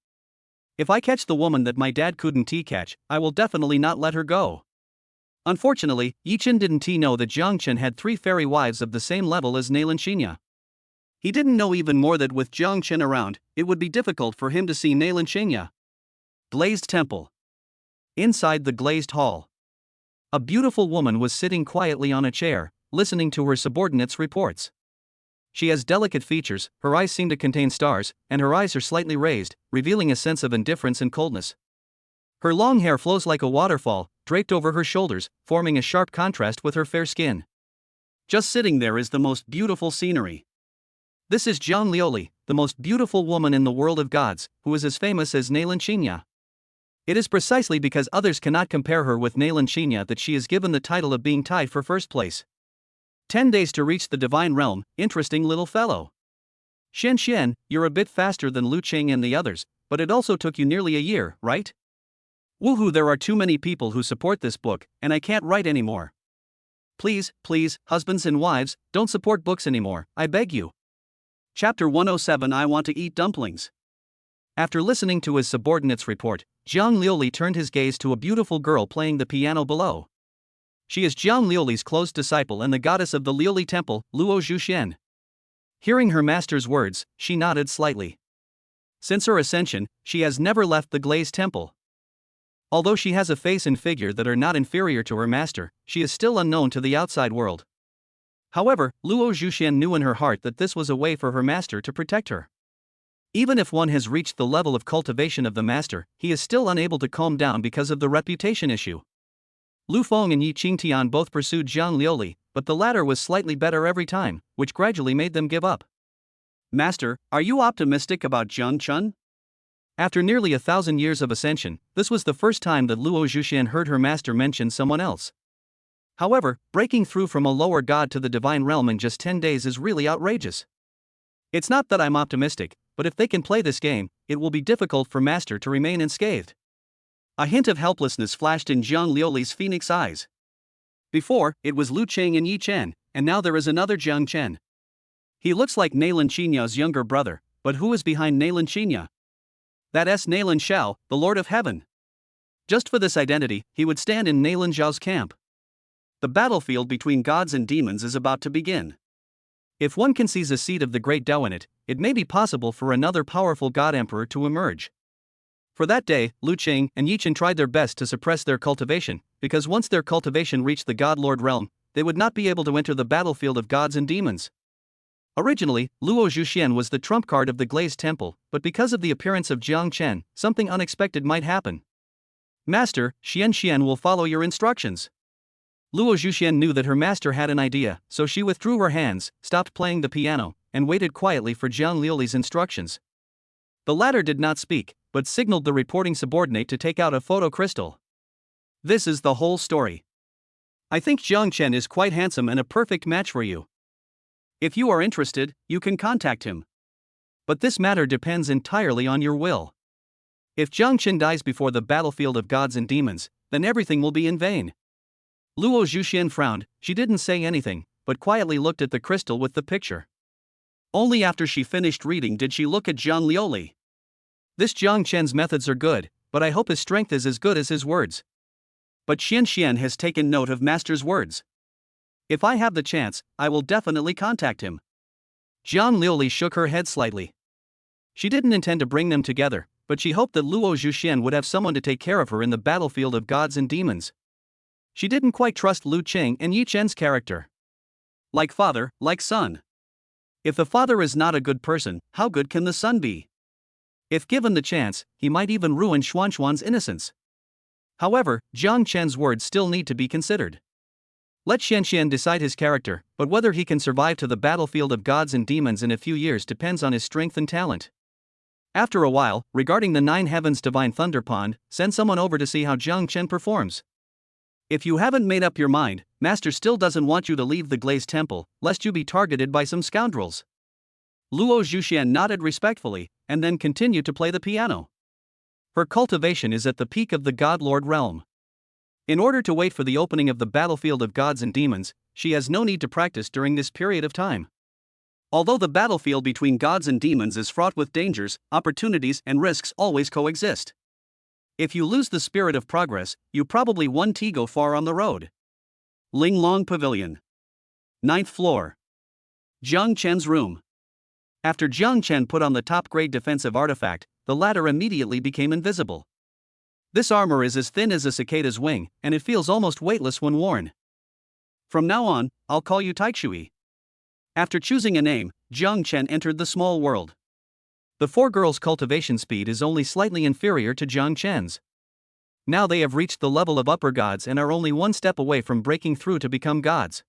If I catch the woman that my dad couldn't catch, I will definitely not let her go. Unfortunately, Yi Chen didn't know that Jiang Chen had 3 fairy wives of the same level as Nailan Xinya. He didn't know even more that with Jiang Chen around, it would be difficult for him to see Nailan Xinya. Glazed Temple. Inside the glazed hall, a beautiful woman was sitting quietly on a chair, listening to her subordinates' reports. She has delicate features, her eyes seem to contain stars, and her eyes are slightly raised, revealing a sense of indifference and coldness. Her long hair flows like a waterfall, draped over her shoulders, forming a sharp contrast with her fair skin. Just sitting there is the most beautiful scenery. This is Jiang Liuli, the most beautiful woman in the world of gods, who is as famous as Nailan Xinya. It is precisely because others cannot compare her with Nailan Xinya that she is given the title of being tied for first place. 10 days to reach the divine realm, interesting little fellow. Xian, you're a bit faster than Lu Qing and the others, but it also took you nearly a year, right? Woohoo, there are too many people who support this book, and I can't write anymore. Please, husbands and wives, don't support books anymore, I beg you. Chapter 107, I want to eat dumplings. After listening to his subordinate's report, Jiang Liuli turned his gaze to a beautiful girl playing the piano below. She is Jiang Liuli's close disciple and the goddess of the Liuli temple, Luo Zhuxian. Hearing her master's words, she nodded slightly. Since her ascension, she has never left the glazed temple. Although she has a face and figure that are not inferior to her master, she is still unknown to the outside world. However, Luo Zhuxian knew in her heart that this was a way for her master to protect her. Even if one has reached the level of cultivation of the master, he is still unable to calm down because of the reputation issue. Lu Feng and Yi Qingtian both pursued Jiang Liuli, but the latter was slightly better every time, which gradually made them give up. Master, are you optimistic about Jiang Chen? After nearly 1,000 years of ascension, this was the first time that Luo Zhuxian heard her master mention someone else. However, breaking through from a lower god to the divine realm in just 10 days is really outrageous. It's not that I'm optimistic, but if they can play this game, it will be difficult for Master to remain unscathed. A hint of helplessness flashed in Zhang Liuli's phoenix eyes. Before, it was Lu Cheng and Yi Chen, and now there is another Jiang Chen. He looks like Nailan Qinya's younger brother, but who is behind Nailan Qinya? That's Nailan Xiao, the Lord of Heaven. Just for this identity, he would stand in Nailan Zhao's camp. The battlefield between gods and demons is about to begin. If one can seize a seed of the great Tao in it, it may be possible for another powerful god emperor to emerge. For that day, Lu Cheng and Yi Chen tried their best to suppress their cultivation, because once their cultivation reached the God-Lord realm, they would not be able to enter the battlefield of gods and demons. Originally, Luo Zhuxian was the trump card of the Glazed Temple, but because of the appearance of Jiang Chen, something unexpected might happen. Master, Xian will follow your instructions. Luo Zhuxian knew that her master had an idea, so she withdrew her hands, stopped playing the piano, and waited quietly for Zhang Liuli's instructions. The latter did not speak, but signaled the reporting subordinate to take out a photo crystal. This is the whole story. I think Jiang Chen is quite handsome and a perfect match for you. If you are interested, you can contact him. But this matter depends entirely on your will. If Jiang Chen dies before the battlefield of gods and demons, then everything will be in vain. Luo Zhuxian frowned. She didn't say anything, but quietly looked at the crystal with the picture. Only after she finished reading did she look at Zhang Liuli. This Jiang Chen's methods are good, but I hope his strength is as good as his words. But Xian has taken note of Master's words. If I have the chance, I will definitely contact him. Zhang Liuli shook her head slightly. She didn't intend to bring them together, but she hoped that Luo Zhuxian would have someone to take care of her in the battlefield of gods and demons. She didn't quite trust Lu Cheng and Yi Chen's character. Like father, like son. If the father is not a good person, how good can the son be? If given the chance, he might even ruin Xuanxuan's innocence. However, Jiang Chen's words still need to be considered. Let Xian decide his character, but whether he can survive to the battlefield of gods and demons in a few years depends on his strength and talent. After a while, regarding the 9 Heavens Divine Thunder Pond, send someone over to see how Jiang Chen performs. If you haven't made up your mind, Master still doesn't want you to leave the Glazed Temple, lest you be targeted by some scoundrels. Luo Zhuxian nodded respectfully, and then continued to play the piano. Her cultivation is at the peak of the God-Lord realm. In order to wait for the opening of the battlefield of gods and demons, she has no need to practice during this period of time. Although the battlefield between gods and demons is fraught with dangers, opportunities and risks always coexist. If you lose the spirit of progress, you probably won't go far on the road. Ling Long Pavilion. 9th floor. Jiang Chen's room. After Jiang Chen put on the top-grade defensive artifact, the latter immediately became invisible. This armor is as thin as a cicada's wing, and it feels almost weightless when worn. From now on, I'll call you Taixui. After choosing a name, Jiang Chen entered the small world. The 4 girls' cultivation speed is only slightly inferior to Jiang Chen's. Now they have reached the level of upper gods and are only one step away from breaking through to become gods.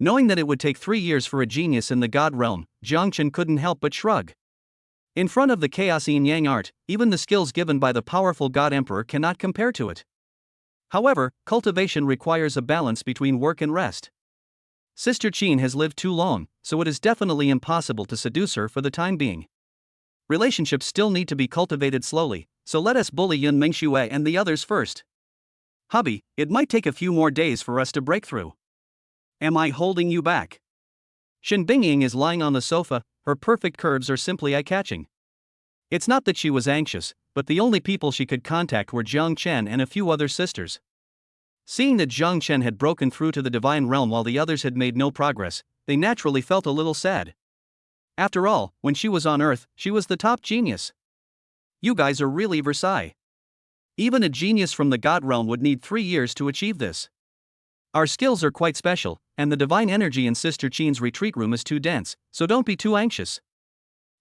Knowing that it would take 3 years for a genius in the god realm, Jiang Chen couldn't help but shrug. In front of the chaos yin-yang art, even the skills given by the powerful god emperor cannot compare to it. However, cultivation requires a balance between work and rest. Sister Qin has lived too long, so it is definitely impossible to seduce her for the time being. Relationships still need to be cultivated slowly, so let us bully Yun Mingxue and the others first. Hubby, it might take a few more days for us to break through. Am I holding you back? Shen Bingying is lying on the sofa, her perfect curves are simply eye-catching. It's not that she was anxious, but the only people she could contact were Jiang Chen and a few other sisters. Seeing that Jiang Chen had broken through to the divine realm while the others had made no progress, they naturally felt a little sad. After all, when she was on Earth, she was the top genius. You guys are really Versailles. Even a genius from the God realm would need 3 years to achieve this. Our skills are quite special, and the divine energy in Sister Qin's retreat room is too dense, so don't be too anxious.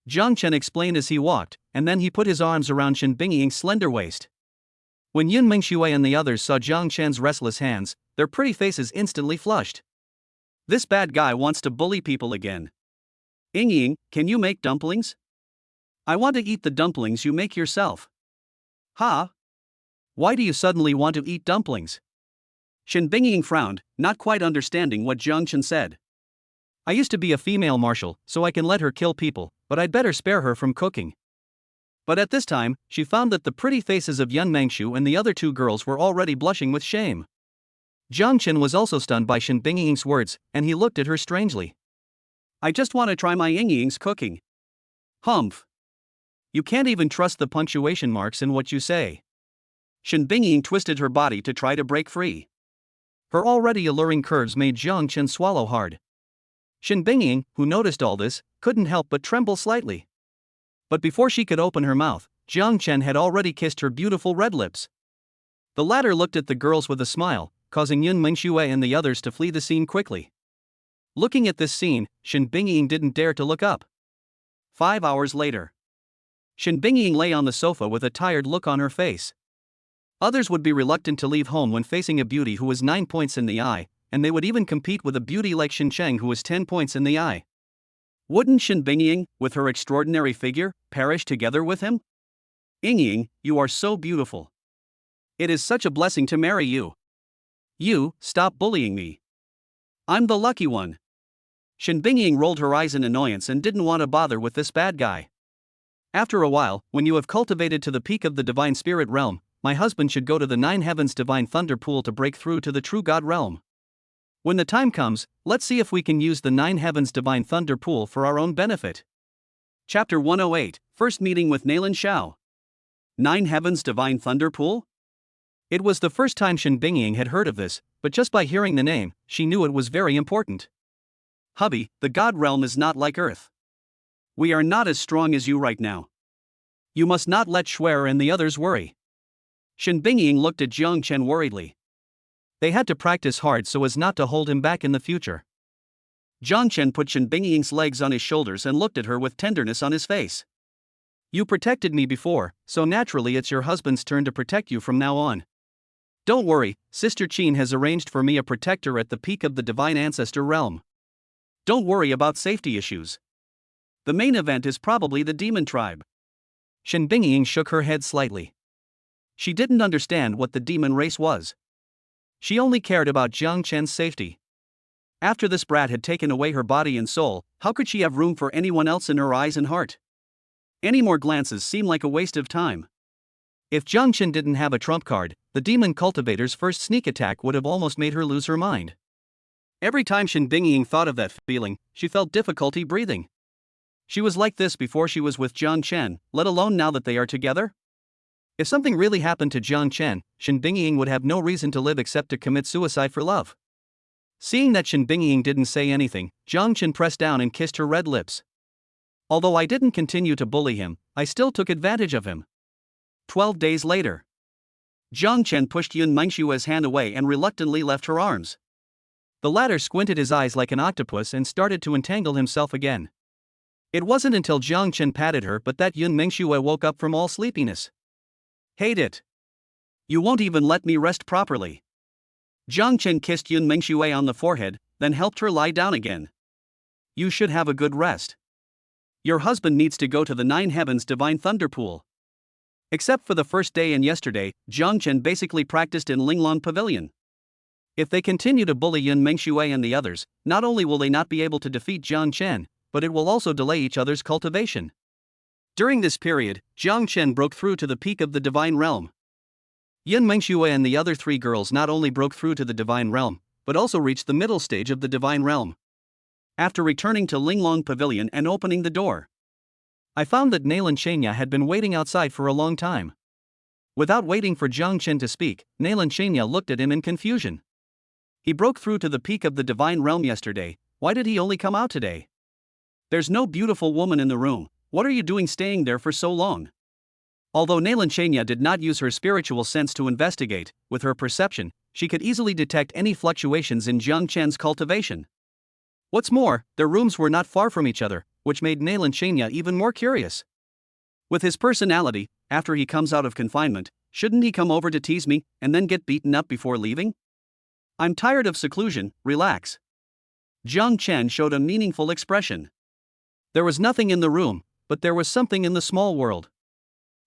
Jiang Chen explained as he walked, and then he put his arms around Shen Bingying's slender waist. When Yun Mingxue and the others saw Jiang Chen's restless hands, their pretty faces instantly flushed. This bad guy wants to bully people again. Ying, can you make dumplings? I want to eat the dumplings you make yourself. Ha? Why do you suddenly want to eat dumplings? Shin Bingying frowned, not quite understanding what Jiang Chen said. I used to be a female marshal, so I can let her kill people, but I'd better spare her from cooking. But at this time, she found that the pretty faces of Yun Mengshu and the other two girls were already blushing with shame. Jiang Chen was also stunned by Shin Bingying's words, and he looked at her strangely. I just want to try my Yingying's cooking. Humph. You can't even trust the punctuation marks in what you say. Shin Bingying twisted her body to try to break free. Her already alluring curves made Jiang Chen swallow hard. Shin Bingying, who noticed all this, couldn't help but tremble slightly. But before she could open her mouth, Jiang Chen had already kissed her beautiful red lips. The latter looked at the girls with a smile, causing Yun Mingxue and the others to flee the scene quickly. Looking at this scene, Shin Bingying didn't dare to look up. 5 hours later. Shin Bingying lay on the sofa with a tired look on her face. Others would be reluctant to leave home when facing a beauty who was 9 points in the eye, and they would even compete with a beauty like Shin Cheng who was 10 points in the eye. Wouldn't Shin Bingying, with her extraordinary figure, perish together with him? Yingying, you are so beautiful. It is such a blessing to marry you. You, stop bullying me. I'm the lucky one. Shin Bingying rolled her eyes in annoyance and didn't want to bother with this bad guy. After a while, when you have cultivated to the peak of the divine spirit realm, my husband should go to the 9 heavens divine thunder pool to break through to the true God realm. When the time comes, let's see if we can use the 9 heavens divine thunder pool for our own benefit. Chapter 108, First Meeting with Nailin Xiao. 9 heavens divine thunder pool? It was the first time Shin Bingying had heard of this, but just by hearing the name, she knew it was very important. Hubby, the God realm is not like Earth. We are not as strong as you right now. You must not let Shuer and the others worry. Shin Bingying looked at Jiang Chen worriedly. They had to practice hard so as not to hold him back in the future. Jiang Chen put Shin Bingying's legs on his shoulders and looked at her with tenderness on his face. You protected me before, so naturally it's your husband's turn to protect you from now on. Don't worry, Sister Qin has arranged for me a protector at the peak of the divine ancestor realm. Don't worry about safety issues. The main event is probably the demon tribe. Shin Bingying shook her head slightly. She didn't understand what the demon race was. She only cared about Jiang Chen's safety. After this brat had taken away her body and soul, how could she have room for anyone else in her eyes and heart? Any more glances seemed like a waste of time. If Jiang Chen didn't have a trump card, the demon cultivator's first sneak attack would have almost made her lose her mind. Every time Shin Bingying thought of that feeling, she felt difficulty breathing. She was like this before she was with Jiang Chen, let alone now that they are together. If something really happened to Jiang Chen, Shin Bingying would have no reason to live except to commit suicide for love. Seeing that Shin Bingying didn't say anything, Jiang Chen pressed down and kissed her red lips. Although I didn't continue to bully him, I still took advantage of him. 12 days later. Jiang Chen pushed Yun Mengshue's hand away and reluctantly left her arms. The latter squinted his eyes like an octopus and started to entangle himself again. It wasn't until Jiang Chen patted her but that Yun Mengxue woke up from all sleepiness. Hate it. You won't even let me rest properly. Jiang Chen kissed Yun Mengxue on the forehead, then helped her lie down again. You should have a good rest. Your husband needs to go to the 9 heavens divine thunder pool. Except for the first day and yesterday, Jiang Chen basically practiced in Linglong Pavilion. If they continue to bully Yun Mengxue and the others, not only will they not be able to defeat Jiang Chen, but it will also delay each other's cultivation. During this period, Jiang Chen broke through to the peak of the divine realm. Yun Mengxue and the other 3 girls not only broke through to the divine realm, but also reached the middle stage of the divine realm. After returning to Linglong Pavilion and opening the door, I found that Nailin Shenya had been waiting outside for a long time. Without waiting for Jiang Chen to speak, Nailin Shenya looked at him in confusion. He broke through to the peak of the divine realm yesterday, why did he only come out today? There's no beautiful woman in the room, what are you doing staying there for so long? Although Nailin Shenya did not use her spiritual sense to investigate, with her perception, she could easily detect any fluctuations in Jiang Chen's cultivation. What's more, their rooms were not far from each other, which made Nailin Shenya even more curious. With his personality, after he comes out of confinement, shouldn't he come over to tease me, and then get beaten up before leaving? I'm tired of seclusion, relax. Jiang Chen showed a meaningful expression. There was nothing in the room, but there was something in the small world.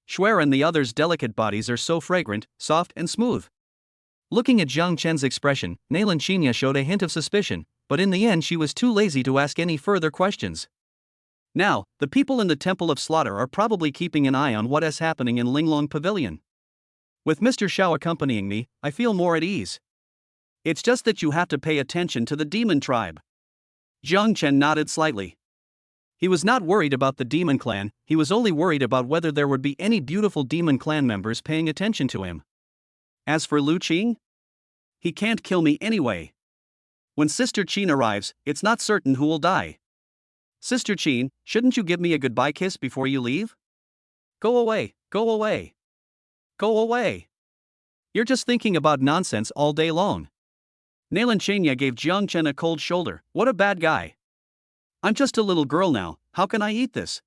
Shuer and the others' delicate bodies are so fragrant, soft and smooth. Looking at Jiang Chen's expression, Nailan Qinya showed a hint of suspicion, but in the end she was too lazy to ask any further questions. Now, the people in the Temple of Slaughter are probably keeping an eye on what is happening in Linglong Pavilion. With Mr. Xiao accompanying me, I feel more at ease. It's just that you have to pay attention to the demon tribe. Jiang Chen nodded slightly. He was not worried about the demon clan, he was only worried about whether there would be any beautiful demon clan members paying attention to him. As for Lu Qing, he can't kill me anyway. When Sister Qin arrives, it's not certain who will die. Sister Qin, shouldn't you give me a goodbye kiss before you leave? Go away, go away. Go away. You're just thinking about nonsense all day long. Nailan Qinya gave Jiang Chen a cold shoulder. What a bad guy. I'm just a little girl now, how can I eat this?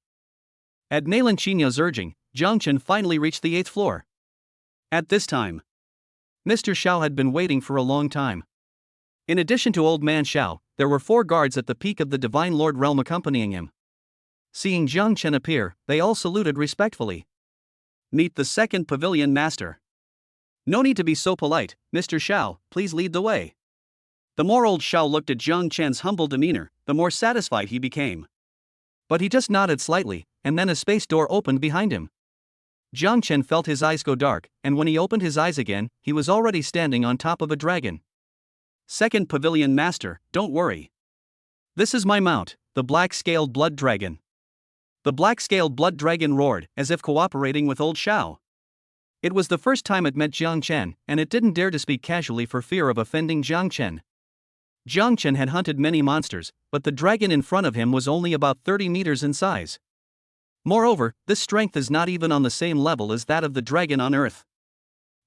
At Nailan Qinya's urging, Jiang Chen finally reached the 8th floor. At this time, Mr. Xiao had been waiting for a long time. In addition to Old Man Xiao, there were 4 guards at the peak of the Divine Lord realm accompanying him. Seeing Jiang Chen appear, they all saluted respectfully. Meet the 2nd Pavilion Master. No need to be so polite, Mr. Xiao, please lead the way. The more Old Xiao looked at Jiang Chen's humble demeanor, the more satisfied he became. But he just nodded slightly, and then a space door opened behind him. Jiang Chen felt his eyes go dark, and when he opened his eyes again, he was already standing on top of a dragon. 2nd Pavilion Master, don't worry. This is my mount, the black-scaled blood dragon. The black-scaled blood dragon roared, as if cooperating with Old Xiao. It was the first time it met Jiang Chen, and it didn't dare to speak casually for fear of offending Jiang Chen. Jiang Chen had hunted many monsters, but the dragon in front of him was only about 30 meters in size. Moreover, this strength is not even on the same level as that of the dragon on Earth.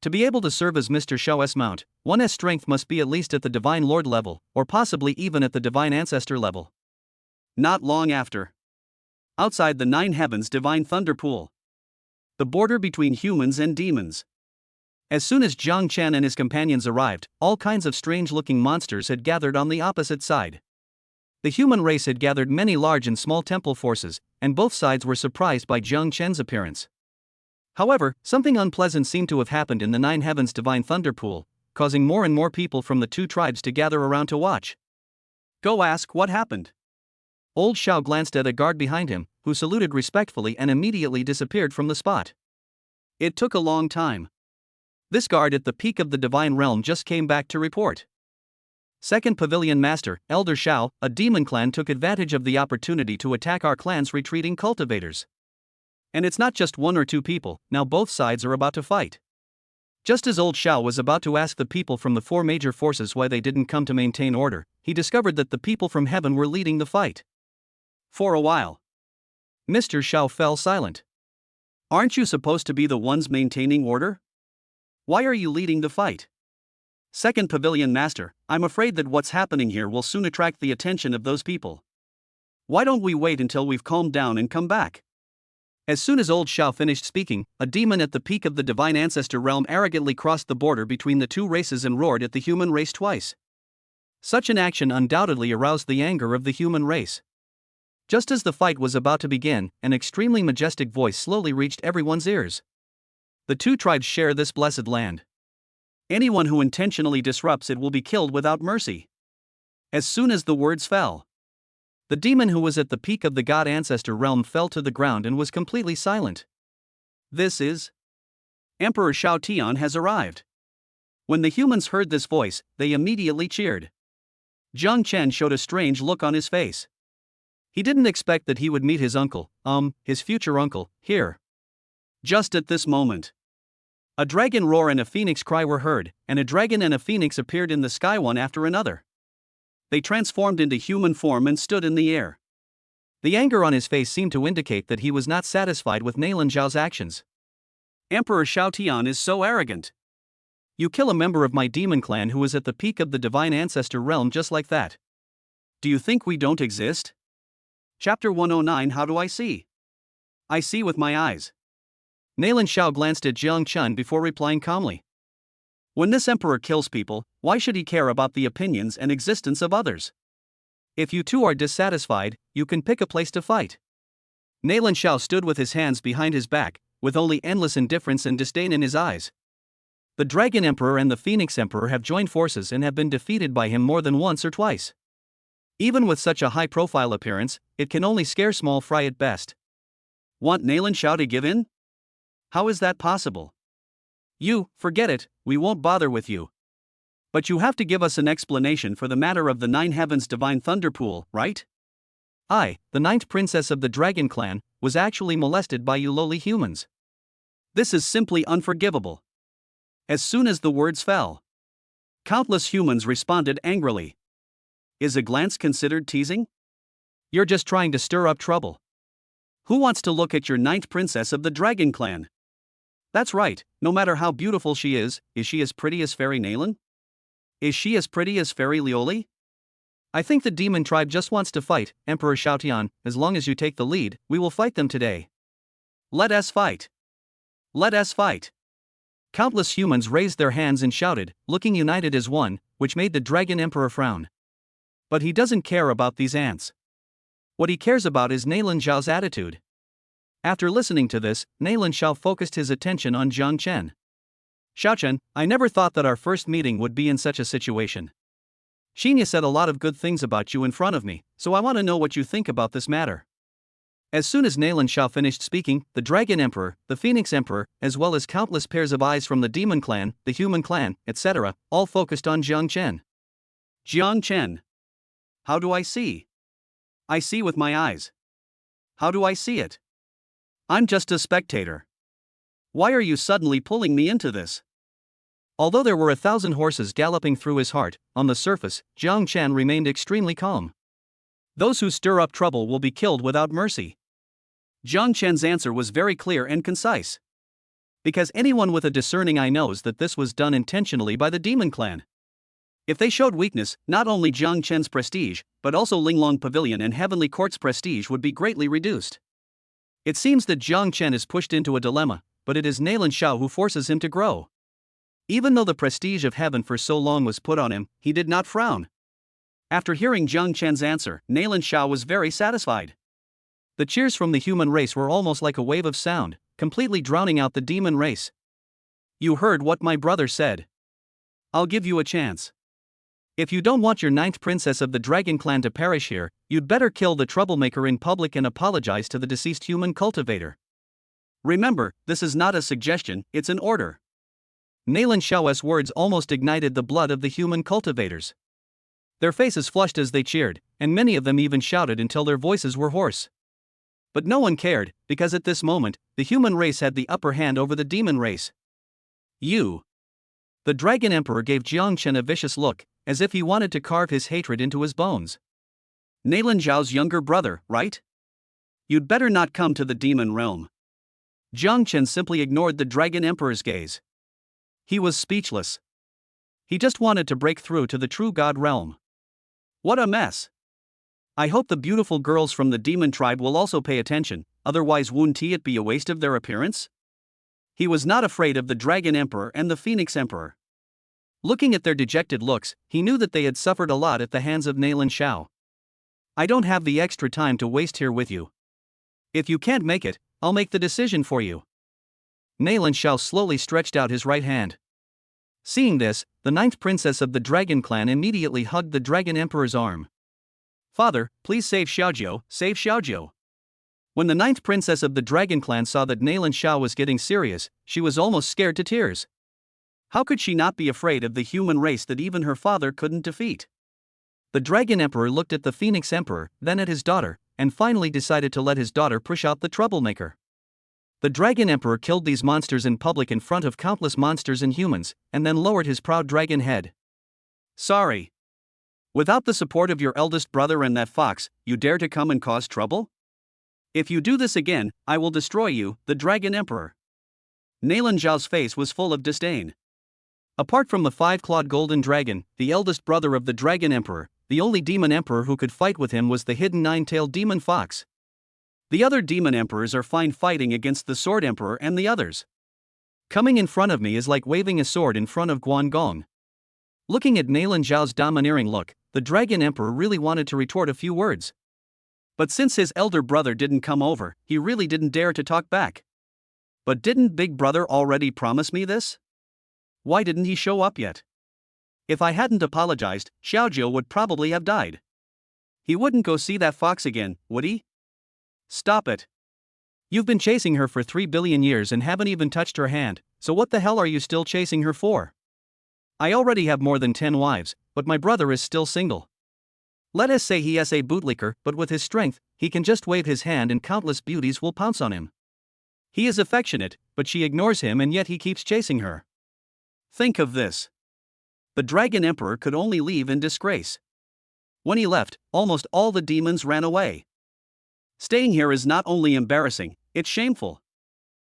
To be able to serve as Mr. Xiao's mount, one's strength must be at least at the Divine Lord level, or possibly even at the Divine Ancestor level. Not long after. Outside the 9 Heavens Divine Thunder Pool. The border between humans and demons. As soon as Jiang Chen and his companions arrived, all kinds of strange-looking monsters had gathered on the opposite side. The human race had gathered many large and small temple forces, and both sides were surprised by Jiang Chen's appearance. However, something unpleasant seemed to have happened in the 9 Heavens Divine Thunder Pool, causing more and more people from the 2 tribes to gather around to watch. Go ask what happened. Old Xiao glanced at a guard behind him, who saluted respectfully and immediately disappeared from the spot. It took a long time. This guard at the peak of the Divine Realm just came back to report. 2nd Pavilion Master, Elder Xiao, a demon clan took advantage of the opportunity to attack our clan's retreating cultivators. And it's not just 1 or 2 people, now both sides are about to fight. Just as Old Xiao was about to ask the people from the 4 major forces why they didn't come to maintain order, he discovered that the people from heaven were leading the fight. For a while, Mr. Xiao fell silent. Aren't you supposed to be the ones maintaining order? Why are you leading the fight? 2nd Pavilion Master, I'm afraid that what's happening here will soon attract the attention of those people. Why don't we wait until we've calmed down and come back? As soon as Old Xiao finished speaking, a demon at the peak of the Divine Ancestor realm arrogantly crossed the border between the 2 races and roared at the human race twice. Such an action undoubtedly aroused the anger of the human race. Just as the fight was about to begin, an extremely majestic voice slowly reached everyone's ears. The 2 tribes share this blessed land. Anyone who intentionally disrupts it will be killed without mercy. As soon as the words fell, the demon who was at the peak of the God Ancestor realm fell to the ground and was completely silent. This is Emperor Shao Tian has arrived. When the humans heard this voice, they immediately cheered. Jiang Chen showed a strange look on his face. He didn't expect that he would meet his uncle, his future uncle, here. Just at this moment, a dragon roar and a phoenix cry were heard, and a dragon and a phoenix appeared in the sky one after another. They transformed into human form and stood in the air. The anger on his face seemed to indicate that he was not satisfied with Nailan Zhao's actions. Emperor Shao Tian is so arrogant. You kill a member of my demon clan who is at the peak of the Divine Ancestor realm just like that. Do you think we don't exist? Chapter 109 How do I see? I see with my eyes. Nailan Xiao glanced at Jiang Chen before replying calmly. When this emperor kills people, why should he care about the opinions and existence of others? If you 2 are dissatisfied, you can pick a place to fight. Nailan Xiao stood with his hands behind his back, with only endless indifference and disdain in his eyes. The Dragon Emperor and the Phoenix Emperor have joined forces and have been defeated by him more than once or twice. Even with such a high-profile appearance, it can only scare small fry at best. Want Nalan Shao to give in? How is that possible? Forget it, we won't bother with you. But you have to give us an explanation for the matter of the Nine Heavens Divine Thunder Pool, right? The ninth princess of the Dragon Clan, was actually molested by you lowly humans. This is simply unforgivable. As soon as the words fell, countless humans responded angrily. Is a glance considered teasing? You're just trying to stir up trouble. Who wants to look at your ninth princess of the Dragon Clan? That's right, no matter how beautiful she is she as pretty as Fairy Nalan? Is she as pretty as Fairy Lioli? I think the demon tribe just wants to fight, Emperor Xiaotian. As long as you take the lead, we will fight them today. Let us fight. Let us fight. Countless humans raised their hands and shouted, looking united as one, which made the Dragon Emperor frown. But he doesn't care about these ants. What he cares about is Nalan Xiao's attitude. After listening to this, Nalan Xiao focused his attention on Jiang Chen. Xiaochen, I never thought that our first meeting would be in such a situation. Xinya said a lot of good things about you in front of me, so I want to know what you think about this matter. As soon as Nalan Xiao finished speaking, the Dragon Emperor, the Phoenix Emperor, as well as countless pairs of eyes from the Demon Clan, the Human Clan, etc., all focused on Jiang Chen. Jiang Chen. How do I see? I see with my eyes. How do I see it? I'm just a spectator. Why are you suddenly pulling me into this? Although there were 1,000 horses galloping through his heart, on the surface, Jiang Chen remained extremely calm. Those who stir up trouble will be killed without mercy. Jiang Chen's answer was very clear and concise. Because anyone with a discerning eye knows that this was done intentionally by the Demon Clan. If they showed weakness, not only Jiang Chen's prestige, but also Linglong Pavilion and Heavenly Court's prestige would be greatly reduced. It seems that Jiang Chen is pushed into a dilemma, but it is Nalan Xiao who forces him to grow. Even though the prestige of heaven for so long was put on him, he did not frown. After hearing Jiang Chen's answer, Nalan Xiao was very satisfied. The cheers from the human race were almost like a wave of sound, completely drowning out the demon race. You heard what my brother said. I'll give you a chance. If you don't want your ninth princess of the Dragon Clan to perish here, you'd better kill the troublemaker in public and apologize to the deceased human cultivator. Remember, this is not a suggestion, it's an order. Nalan Xiao's words almost ignited the blood of the human cultivators. Their faces flushed as they cheered, and many of them even shouted until their voices were hoarse. But no one cared, because at this moment, the human race had the upper hand over the demon race. You. The Dragon Emperor gave Jiang Chen a vicious look, as if he wanted to carve his hatred into his bones. Nalan Xiao's younger brother, right? You'd better not come to the demon realm. Jiang Chen simply ignored the Dragon Emperor's gaze. He was speechless. He just wanted to break through to the true God realm. What a mess. I hope the beautiful girls from the demon tribe will also pay attention, otherwise wouldn't it be a waste of their appearance? He was not afraid of the Dragon Emperor and the Phoenix Emperor. Looking at their dejected looks, he knew that they had suffered a lot at the hands of Nalan Xiao. I don't have the extra time to waste here with you. If you can't make it, I'll make the decision for you. Nalan Xiao slowly stretched out his right hand. Seeing this, the ninth princess of the Dragon Clan immediately hugged the Dragon Emperor's arm. Father, please save Xiaojiu, save Xiaojiu. When the ninth princess of the Dragon Clan saw that Nalan Xiao was getting serious, she was almost scared to tears. How could she not be afraid of the human race that even her father couldn't defeat? The Dragon Emperor looked at the Phoenix Emperor, then at his daughter, and finally decided to let his daughter push out the troublemaker. The Dragon Emperor killed these monsters in public in front of countless monsters and humans, and then lowered his proud dragon head. Sorry. Without the support of your eldest brother and that fox, you dare to come and cause trouble? If you do this again, I will destroy you, the Dragon Emperor. Nalan Xiao's face was full of disdain. Apart from the five-clawed golden dragon, the eldest brother of the Dragon Emperor, the only demon emperor who could fight with him was the hidden nine-tailed demon fox. The other demon emperors are fine fighting against the sword emperor and the others. Coming in front of me is like waving a sword in front of Guangong. Looking at Nalan Xiao's domineering look, the Dragon Emperor really wanted to retort a few words. But since his elder brother didn't come over, he really didn't dare to talk back. But didn't Big Brother already promise me this? Why didn't he show up yet? If I hadn't apologized, Xiaojiu would probably have died. He wouldn't go see that fox again, would he? Stop it. You've been chasing her for 3 billion years and haven't even touched her hand, so what the hell are you still chasing her for? I already have more than 10 wives, but my brother is still single. Let us say he is a bootlicker, but with his strength, he can just wave his hand and countless beauties will pounce on him. He is affectionate, but she ignores him and yet he keeps chasing her. Think of this. The Dragon Emperor could only leave in disgrace. When he left, almost all the demons ran away. Staying here is not only embarrassing, it's shameful.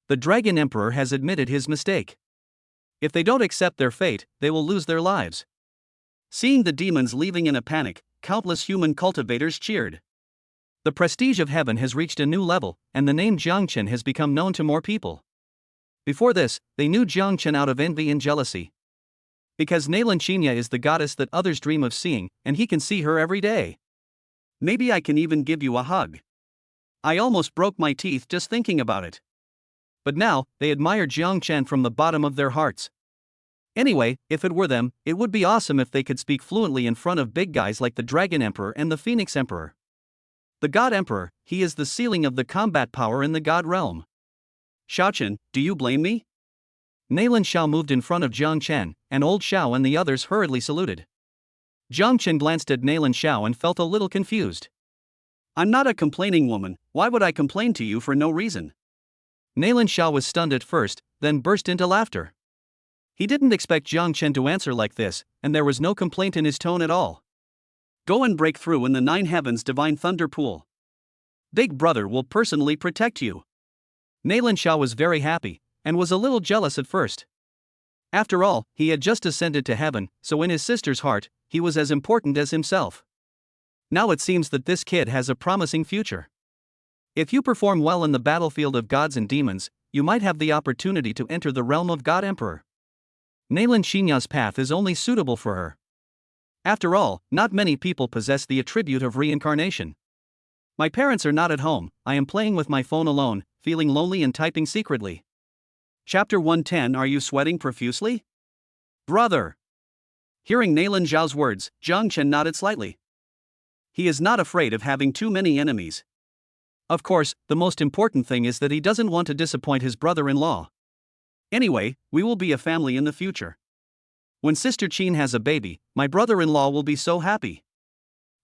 The Dragon Emperor has admitted his mistake. If they don't accept their fate, they will lose their lives. Seeing the demons leaving in a panic, countless human cultivators cheered. The prestige of heaven has reached a new level, and the name Jiangchen has become known to more people. Before this, they knew Jiangchen out of envy and jealousy. Because Nailanchinya is the goddess that others dream of seeing, and he can see her every day. Maybe I can even give you a hug. I almost broke my teeth just thinking about it. But now, they admire Jiangchen from the bottom of their hearts. Anyway, if it were them, it would be awesome if they could speak fluently in front of big guys like the Dragon Emperor and the Phoenix Emperor. The God Emperor, he is the ceiling of the combat power in the God realm. Xiaochen, do you blame me? Nailan Xiao moved in front of Jiangchen, and old Xiao and the others hurriedly saluted. Jiangchen glanced at Nailan Xiao and felt a little confused. I'm not a complaining woman, why would I complain to you for no reason? Nailan Xiao was stunned at first, then burst into laughter. He didn't expect Jiangchen to answer like this, and there was no complaint in his tone at all. Go and break through in the 9 heavens divine thunder pool. Big Brother will personally protect you. Nailan Xiao was very happy, and was a little jealous at first. After all, he had just ascended to heaven, so in his sister's heart, he was as important as himself. Now it seems that this kid has a promising future. If you perform well in the battlefield of gods and demons, you might have the opportunity to enter the realm of God Emperor. Nailanchinya's path is only suitable for her. After all, not many people possess the attribute of reincarnation. My parents are not at home, I am playing with my phone alone, feeling lonely and typing secretly. Chapter 110. Are you sweating profusely? Brother! Hearing Nailan Zhao's words, Jiangchen nodded slightly. He is not afraid of having too many enemies. Of course, the most important thing is that he doesn't want to disappoint his brother-in-law. Anyway, we will be a family in the future. When Sister Qin has a baby, my brother-in-law will be so happy.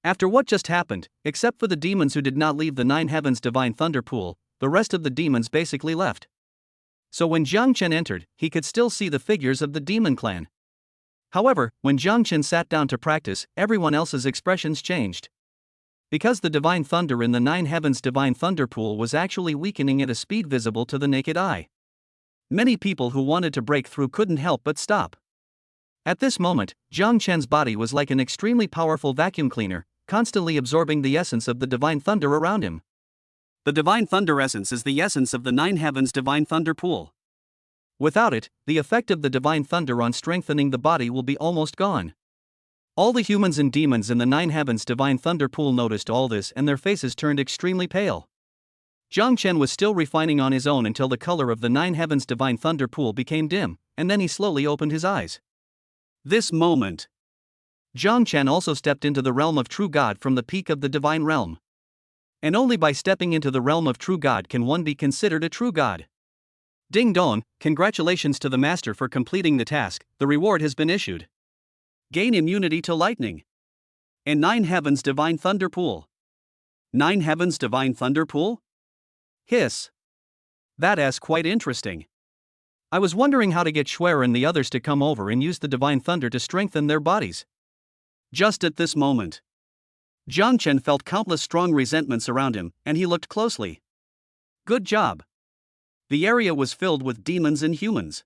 After what just happened, except for the demons who did not leave the 9 heavens divine thunder pool, the rest of the demons basically left. So when Jiangchen entered, he could still see the figures of the demon clan. However, when Jiangchen sat down to practice, everyone else's expressions changed. Because the divine thunder in the 9 heavens divine thunder pool was actually weakening at a speed visible to the naked eye. Many people who wanted to break through couldn't help but stop. At this moment, Jiangchen's body was like an extremely powerful vacuum cleaner, constantly absorbing the essence of the divine thunder around him. The divine thunder essence is the essence of the 9 heavens divine thunder pool. Without it, the effect of the divine thunder on strengthening the body will be almost gone. All the humans and demons in the 9 heavens divine thunder pool noticed all this and their faces turned extremely pale. Jiangchen was still refining on his own until the color of the 9 heavens divine thunder pool became dim, and then he slowly opened his eyes. This moment, Jiangchen also stepped into the realm of true God from the peak of the divine realm. And only by stepping into the realm of true God can one be considered a true God. Ding dong, congratulations to the master for completing the task, the reward has been issued. Gain immunity to lightning. And 9 heavens divine thunder pool. 9 heavens divine thunder pool? Hiss. That is quite interesting. I was wondering how to get Schwer and the others to come over and use the divine thunder to strengthen their bodies. Just at this moment, Jiangchen felt countless strong resentments around him, and he looked closely. Good job. The area was filled with demons and humans.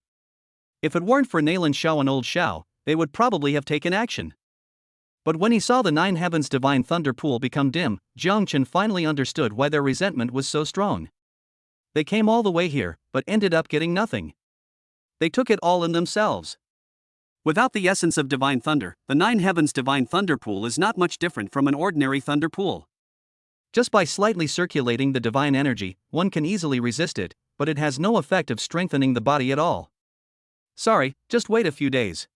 If it weren't for Nailan Xiao and Old Xiao, they would probably have taken action. But when he saw the 9 heavens divine thunder pool become dim, Jiangchen finally understood why their resentment was so strong. They came all the way here, but ended up getting nothing. They took it all in themselves. Without the essence of divine thunder, the 9 heavens divine thunder pool is not much different from an ordinary thunder pool. Just by slightly circulating the divine energy, one can easily resist it, but it has no effect of strengthening the body at all. Sorry, just wait a few days.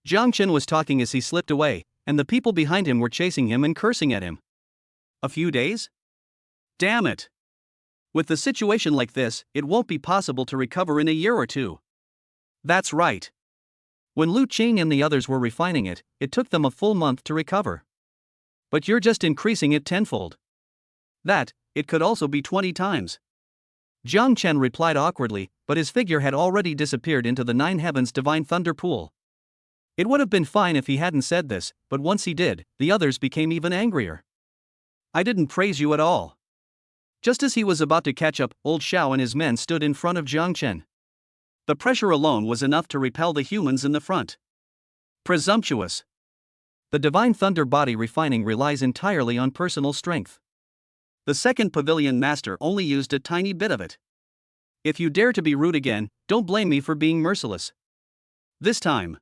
Jiang Chen was talking as he slipped away, and the people behind him were chasing him and cursing at him. A few days? Damn it! With the situation like this, it won't be possible to recover in a year or two. That's right. When Lu Qing and the others were refining it, it took them a full month to recover. But you're just increasing it tenfold. It could also be 20 times. Jiang Chen replied awkwardly, but his figure had already disappeared into the Nine Heavens Divine Thunder Pool. It would have been fine if he hadn't said this, but once he did, the others became even angrier. I didn't praise you at all. Just as he was about to catch up, old Xiao and his men stood in front of Jiang Chen. The pressure alone was enough to repel the humans in the front. Presumptuous. The Divine Thunder body refining relies entirely on personal strength. The second Pavilion Master only used a tiny bit of it. If you dare to be rude again, don't blame me for being merciless. This time.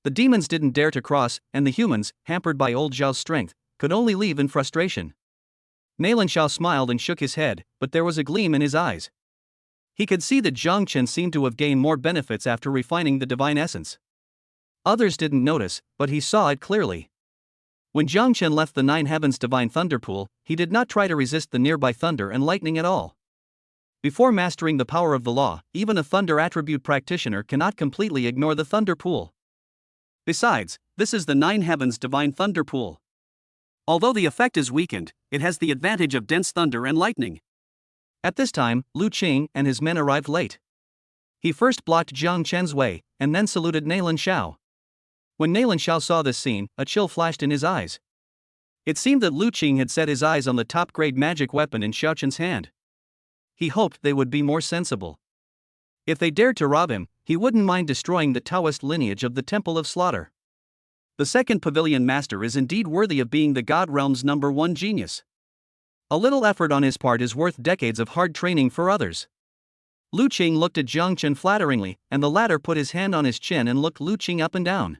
The demons didn't dare to cross, and the humans, hampered by old Zhao's strength, could only leave in frustration. Nalan Xiao smiled and shook his head, but there was a gleam in his eyes. He could see that Jiang Chen seemed to have gained more benefits after refining the divine essence. Others didn't notice, but he saw it clearly. When Jiang Chen left the Nine Heavens Divine Thunder Pool, he did not try to resist the nearby thunder and lightning at all. Before mastering the power of the law, even a thunder attribute practitioner cannot completely ignore the thunder pool. Besides, this is the Nine Heavens Divine Thunder Pool. Although the effect is weakened, it has the advantage of dense thunder and lightning. At this time, Lu Qing and his men arrived late. He first blocked Jiang Chen's way, and then saluted Nalan Xiao. When Nalan Xiao saw this scene, a chill flashed in his eyes. It seemed that Lu Qing had set his eyes on the top-grade magic weapon in Xiao Chen's hand. He hoped they would be more sensible. If they dared to rob him, he wouldn't mind destroying the Taoist lineage of the Temple of Slaughter. The second Pavilion Master is indeed worthy of being the God Realm's #1 genius. A little effort on his part is worth decades of hard training for others. Lu Qing looked at Jiang Chen flatteringly, and the latter put his hand on his chin and looked Lu Qing up and down.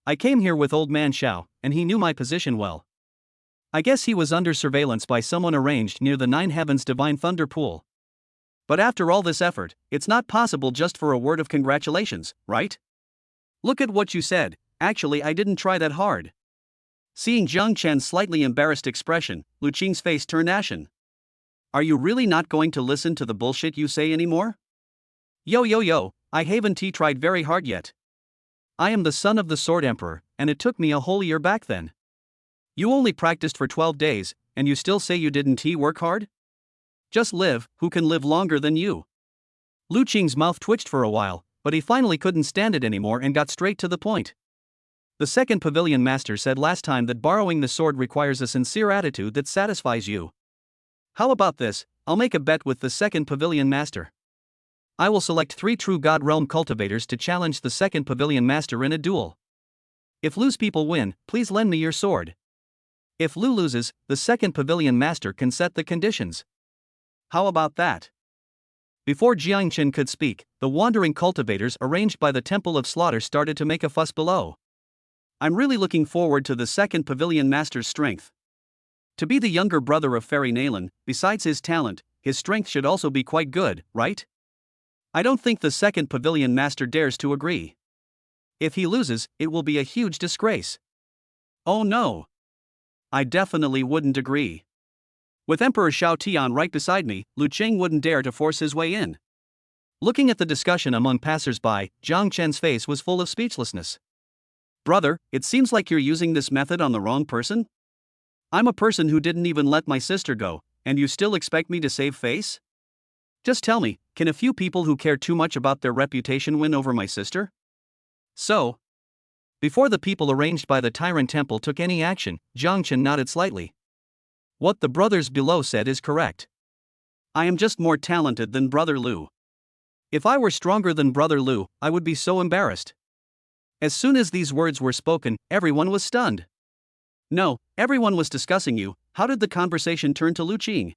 I came here with old man Xiao, and he knew my position well. I guess he was under surveillance by someone arranged near the Nine Heavens Divine Thunder Pool. But after all this effort, it's not possible just for a word of congratulations, right? Look at what you said. Actually, I didn't try that hard. Seeing Jiang Chen's slightly embarrassed expression, Lu Qing's face turned ashen. Are you really not going to listen to the bullshit you say anymore? Yo, I haven't tried very hard yet. I am the son of the Sword Emperor, and it took me a whole year back then. You only practiced for 12 days, and you still say you didn't work hard? Just live, who can live longer than you? Lu Qing's mouth twitched for a while, but he finally couldn't stand it anymore and got straight to the point. The second Pavilion Master said last time that borrowing the sword requires a sincere attitude that satisfies you. How about this? I'll make a bet with the second Pavilion Master. I will select 3 true God Realm cultivators to challenge the second Pavilion Master in a duel. If Lu's people win, please lend me your sword. If Lu loses, the second Pavilion Master can set the conditions. How about that? Before Jiang Chen could speak, the wandering cultivators arranged by the Temple of Slaughter started to make a fuss below. I'm really looking forward to the second Pavilion Master's strength. To be the younger brother of Fairy Nalan, besides his talent, his strength should also be quite good, right? I don't think the second Pavilion Master dares to agree. If he loses, it will be a huge disgrace. Oh no! I definitely wouldn't agree. With Emperor Xiao Tian right beside me, Lu Qing wouldn't dare to force his way in. Looking at the discussion among passers-by, Jiang Chen's face was full of speechlessness. Brother, it seems like you're using this method on the wrong person? I'm a person who didn't even let my sister go, and you still expect me to save face? Just tell me, can a few people who care too much about their reputation win over my sister? So, before the people arranged by the Tyrant Temple took any action, Jiang Chen nodded slightly. What the brothers below said is correct. I am just more talented than Brother Lu. If I were stronger than Brother Lu, I would be so embarrassed. As soon as these words were spoken, everyone was stunned. No, everyone was discussing you. How did the conversation turn to Lu Qing?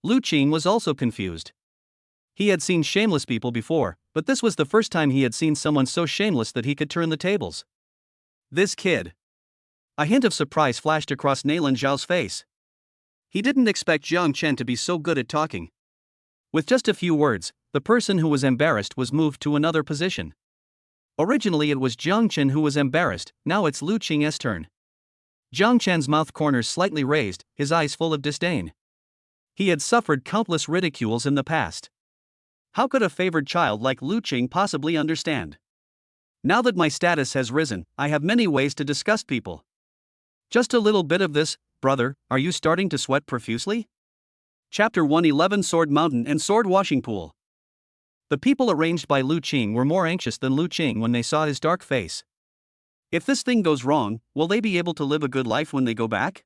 Lu Qing was also confused. He had seen shameless people before, but this was the first time he had seen someone so shameless that he could turn the tables. This kid. A hint of surprise flashed across Nalan Zhao's face. He didn't expect Jiang Chen to be so good at talking. With just a few words, the person who was embarrassed was moved to another position. Originally it was Jiang Chen who was embarrassed, now it's Lu Qing's turn. Jiang Chen's mouth corners slightly raised, his eyes full of disdain. He had suffered countless ridicules in the past. How could a favored child like Lu Qing possibly understand? Now that my status has risen, I have many ways to disgust people. Just a little bit of this, brother, are you starting to sweat profusely? Chapter 111 Sword Mountain and Sword Washing Pool. The people arranged by Lu Qing were more anxious than Lu Qing when they saw his dark face. If this thing goes wrong, will they be able to live a good life when they go back?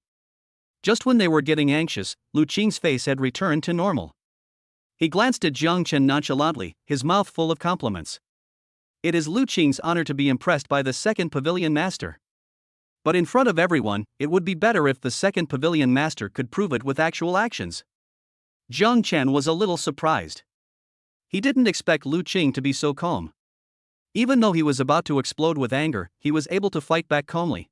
Just when they were getting anxious, Lu Qing's face had returned to normal. He glanced at Jiang Chen nonchalantly, his mouth full of compliments. It is Lu Qing's honor to be impressed by the second pavilion master. But in front of everyone, it would be better if the second pavilion master could prove it with actual actions. Jiang Chen was a little surprised. He didn't expect Lu Qing to be so calm. Even though he was about to explode with anger, he was able to fight back calmly.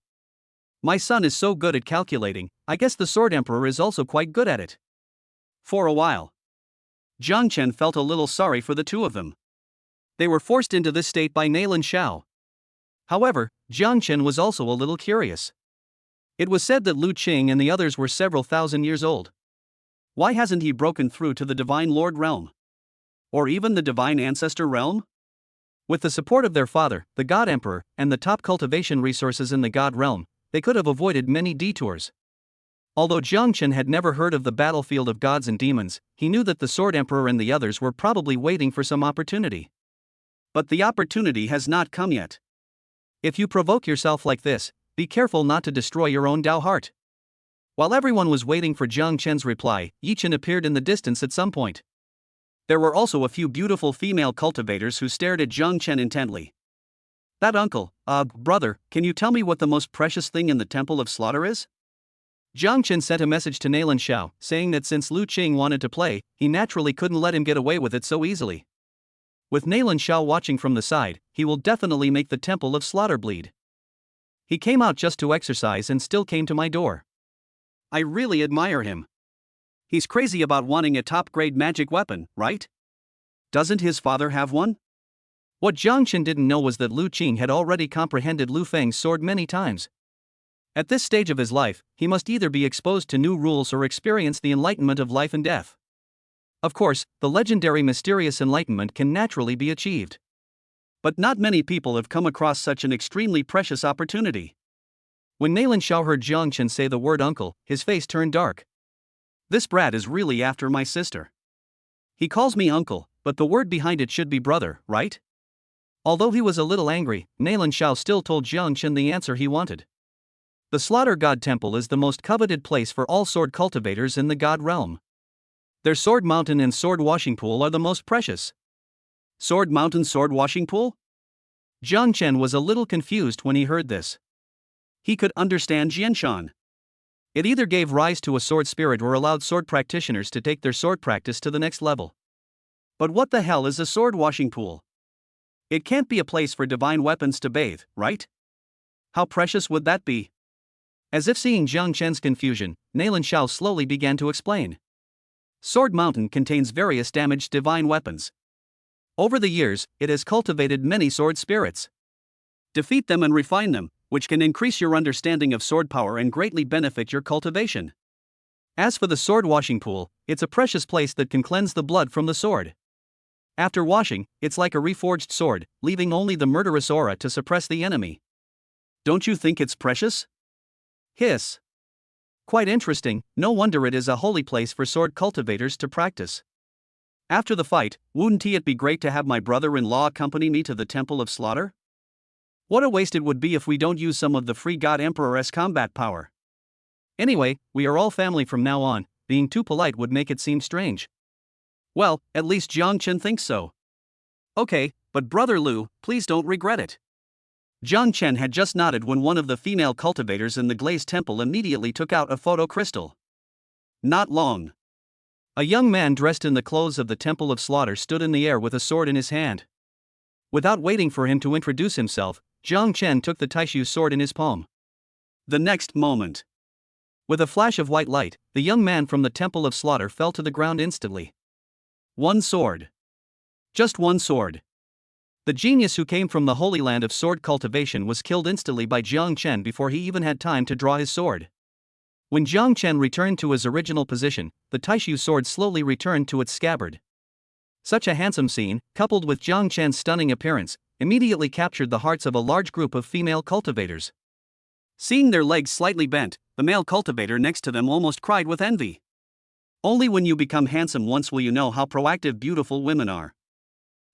My son is so good at calculating, I guess the Sword Emperor is also quite good at it. For a while, Jiang Chen felt a little sorry for the two of them. They were forced into this state by Nailan Xiao. However, Jiang Chen was also a little curious. It was said that Lu Qing and the others were several thousand years old. Why hasn't he broken through to the Divine Lord realm? Or even the Divine Ancestor realm? With the support of their father, the God Emperor, and the top cultivation resources in the God realm, they could have avoided many detours. Although Jiang Chen had never heard of the battlefield of gods and demons, he knew that the Sword Emperor and the others were probably waiting for some opportunity. But the opportunity has not come yet. If you provoke yourself like this, be careful not to destroy your own Dao heart. While everyone was waiting for Jiang Chen's reply, Yi Chen appeared in the distance at some point. There were also a few beautiful female cultivators who stared at Jiang Chen intently. That uncle, brother, can you tell me what the most precious thing in the Temple of Slaughter is? Jiang Chen sent a message to Nailan Xiao, saying that since Lu Qing wanted to play, he naturally couldn't let him get away with it so easily. With Nailan Xiao watching from the side, he will definitely make the Temple of Slaughter bleed. He came out just to exercise and still came to my door. I really admire him. He's crazy about wanting a top-grade magic weapon, right? Doesn't his father have one? What Jiang Chen didn't know was that Lu Qing had already comprehended Lu Feng's sword many times. At this stage of his life, he must either be exposed to new rules or experience the enlightenment of life and death. Of course, the legendary mysterious enlightenment can naturally be achieved. But not many people have come across such an extremely precious opportunity. When Nailan Xiao heard Jiang Chen say the word uncle, his face turned dark. This brat is really after my sister. He calls me uncle, but the word behind it should be brother, right? Although he was a little angry, Nailan Xiao still told Jiang Chen the answer he wanted. The Slaughter God Temple is the most coveted place for all sword cultivators in the God realm. Their Sword Mountain and Sword Washing Pool are the most precious. Sword Mountain Sword Washing Pool? Jiang Chen was a little confused when he heard this. He could understand Jianshan. It either gave rise to a sword spirit or allowed sword practitioners to take their sword practice to the next level. But what the hell is a sword washing pool? It can't be a place for divine weapons to bathe, right? How precious would that be? As if seeing Jiang Chen's confusion, Nailan Xiao slowly began to explain. Sword Mountain contains various damaged divine weapons. Over the years, it has cultivated many sword spirits. Defeat them and refine them, which can increase your understanding of sword power and greatly benefit your cultivation. As for the sword washing pool, it's a precious place that can cleanse the blood from the sword. After washing, it's like a reforged sword, leaving only the murderous aura to suppress the enemy. Don't you think it's precious? Hiss. Quite interesting, no wonder it is a holy place for sword cultivators to practice. After the fight, wouldn't it be great to have my brother-in-law accompany me to the Temple of Slaughter? What a waste it would be if we don't use some of the free God Emperor's combat power. Anyway, we are all family from now on, being too polite would make it seem strange. Well, at least Jiang Chen thinks so. Okay, but Brother Lu, please don't regret it. Jiang Chen had just nodded when one of the female cultivators in the glazed temple immediately took out a photo crystal. Not long. A young man dressed in the clothes of the Temple of Slaughter stood in the air with a sword in his hand. Without waiting for him to introduce himself, Jiang Chen took the Taishu sword in his palm. The next moment, with a flash of white light, the young man from the Temple of Slaughter fell to the ground instantly. One sword. Just one sword. The genius who came from the Holy Land of sword cultivation was killed instantly by Jiang Chen before he even had time to draw his sword. When Jiang Chen returned to his original position, the Taishu sword slowly returned to its scabbard. Such a handsome scene, coupled with Jiang Chen's stunning appearance, immediately captured the hearts of a large group of female cultivators. Seeing their legs slightly bent, the male cultivator next to them almost cried with envy. Only when you become handsome once will you know how proactive beautiful women are.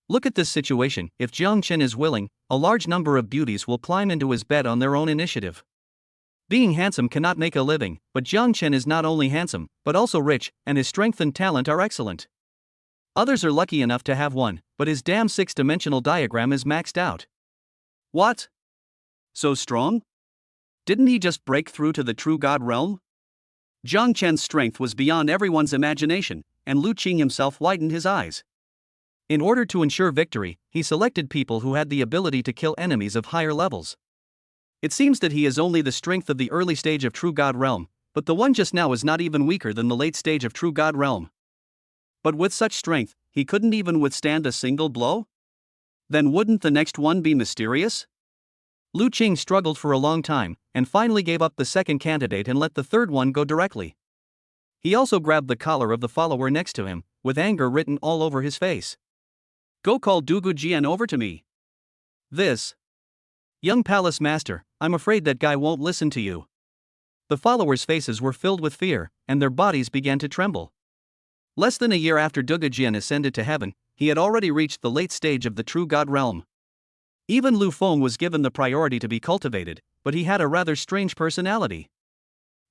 Look at this situation: if Jiang Chen is willing, a large number of beauties will climb into his bed on their own initiative. Being handsome cannot make a living, but Jiang Chen is not only handsome, but also rich, and his strength and talent are excellent. Others are lucky enough to have one, but his damn six-dimensional diagram is maxed out. What? So strong? Didn't he just break through to the true God realm? Jiang Chen's strength was beyond everyone's imagination, and Lu Qing himself widened his eyes. In order to ensure victory, he selected people who had the ability to kill enemies of higher levels. It seems that he has only the strength of the early stage of True God Realm, but the one just now is not even weaker than the late stage of True God Realm. But with such strength, he couldn't even withstand a single blow? Then wouldn't the next one be mysterious? Lu Qing struggled for a long time, and finally gave up the second candidate and let the third one go directly. He also grabbed the collar of the follower next to him, with anger written all over his face. Go call Dugu Jian over to me. This. Young palace master, I'm afraid that guy won't listen to you. The followers' faces were filled with fear, and their bodies began to tremble. Less than a year after Dugu Jian ascended to heaven, he had already reached the late stage of the true God realm. Even Lu Feng was given the priority to be cultivated, but he had a rather strange personality.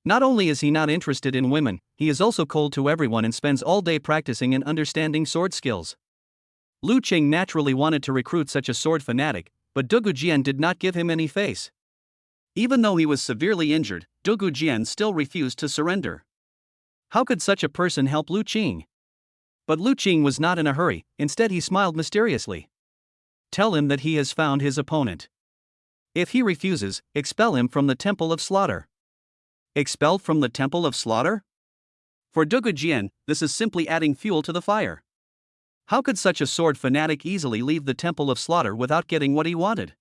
Not only is he not interested in women, he is also cold to everyone and spends all day practicing and understanding sword skills. Lu Qing naturally wanted to recruit such a sword fanatic, but Dugu Jian did not give him any face. Even though he was severely injured, Dugu Jian still refused to surrender. How could such a person help Lu Qing? But Lu Qing was not in a hurry, instead he smiled mysteriously. Tell him that he has found his opponent. If he refuses, expel him from the Temple of Slaughter. Expelled from the Temple of Slaughter? For Dugu Jian, this is simply adding fuel to the fire. How could such a sword fanatic easily leave the Temple of Slaughter without getting what he wanted?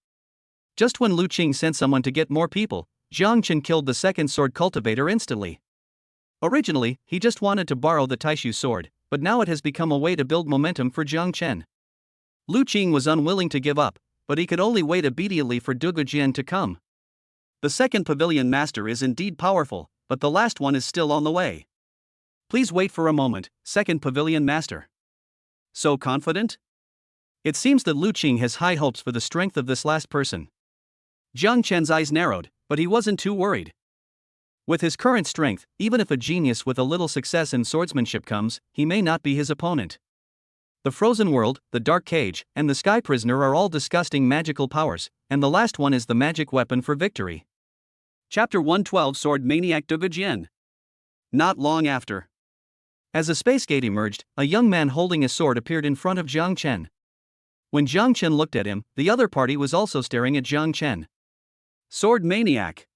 Just when Lu Qing sent someone to get more people, Jiang Chen killed the second sword cultivator instantly. Originally, he just wanted to borrow the Taishu sword, but now it has become a way to build momentum for Jiang Chen. Lu Qing was unwilling to give up, but he could only wait obediently for Dugu Jian to come. The second pavilion master is indeed powerful, but the last one is still on the way. Please wait for a moment, second pavilion master. So confident? It seems that Lu Qing has high hopes for the strength of this last person. Jiang Chen's eyes narrowed, but he wasn't too worried. With his current strength, even if a genius with a little success in swordsmanship comes, he may not be his opponent. The frozen world, the dark cage, and the sky prisoner are all disgusting magical powers, and the last one is the magic weapon for victory. Chapter 112 Sword Maniac Dugu Jian. Not long after. As a space gate emerged, a young man holding a sword appeared in front of Jiang Chen. When Jiang Chen looked at him, the other party was also staring at Jiang Chen. Sword Maniac.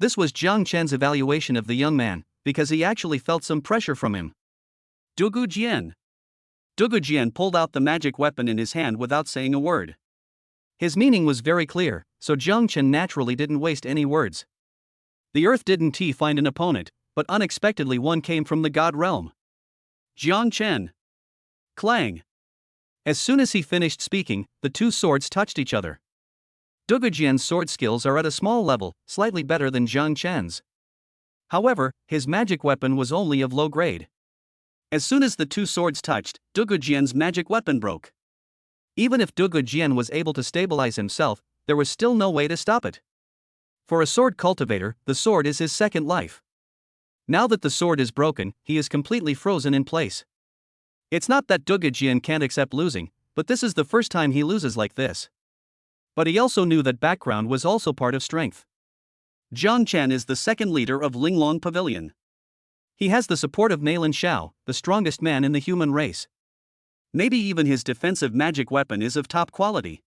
This was Jiang Chen's evaluation of the young man, because he actually felt some pressure from him. Dugu Jian. Dugu Jian pulled out the magic weapon in his hand without saying a word. His meaning was very clear, so Jiang Chen naturally didn't waste any words. The earth didn't find an opponent, but unexpectedly one came from the God realm. Jiang Chen. Clang. As soon as he finished speaking, the two swords touched each other. Dugu Jian's sword skills are at a small level, slightly better than Jiang Chen's. However, his magic weapon was only of low grade. As soon as the two swords touched, Dugu Jian's magic weapon broke. Even if Dugu Jian was able to stabilize himself, there was still no way to stop it. For a sword cultivator, the sword is his second life. Now that the sword is broken, he is completely frozen in place. It's not that Dugu Jian can't accept losing, but this is the first time he loses like this. But he also knew that background was also part of strength. Jiang Chen is the second leader of Linglong Pavilion. He has the support of Nailin Shao, the strongest man in the human race. Maybe even his defensive magic weapon is of top quality.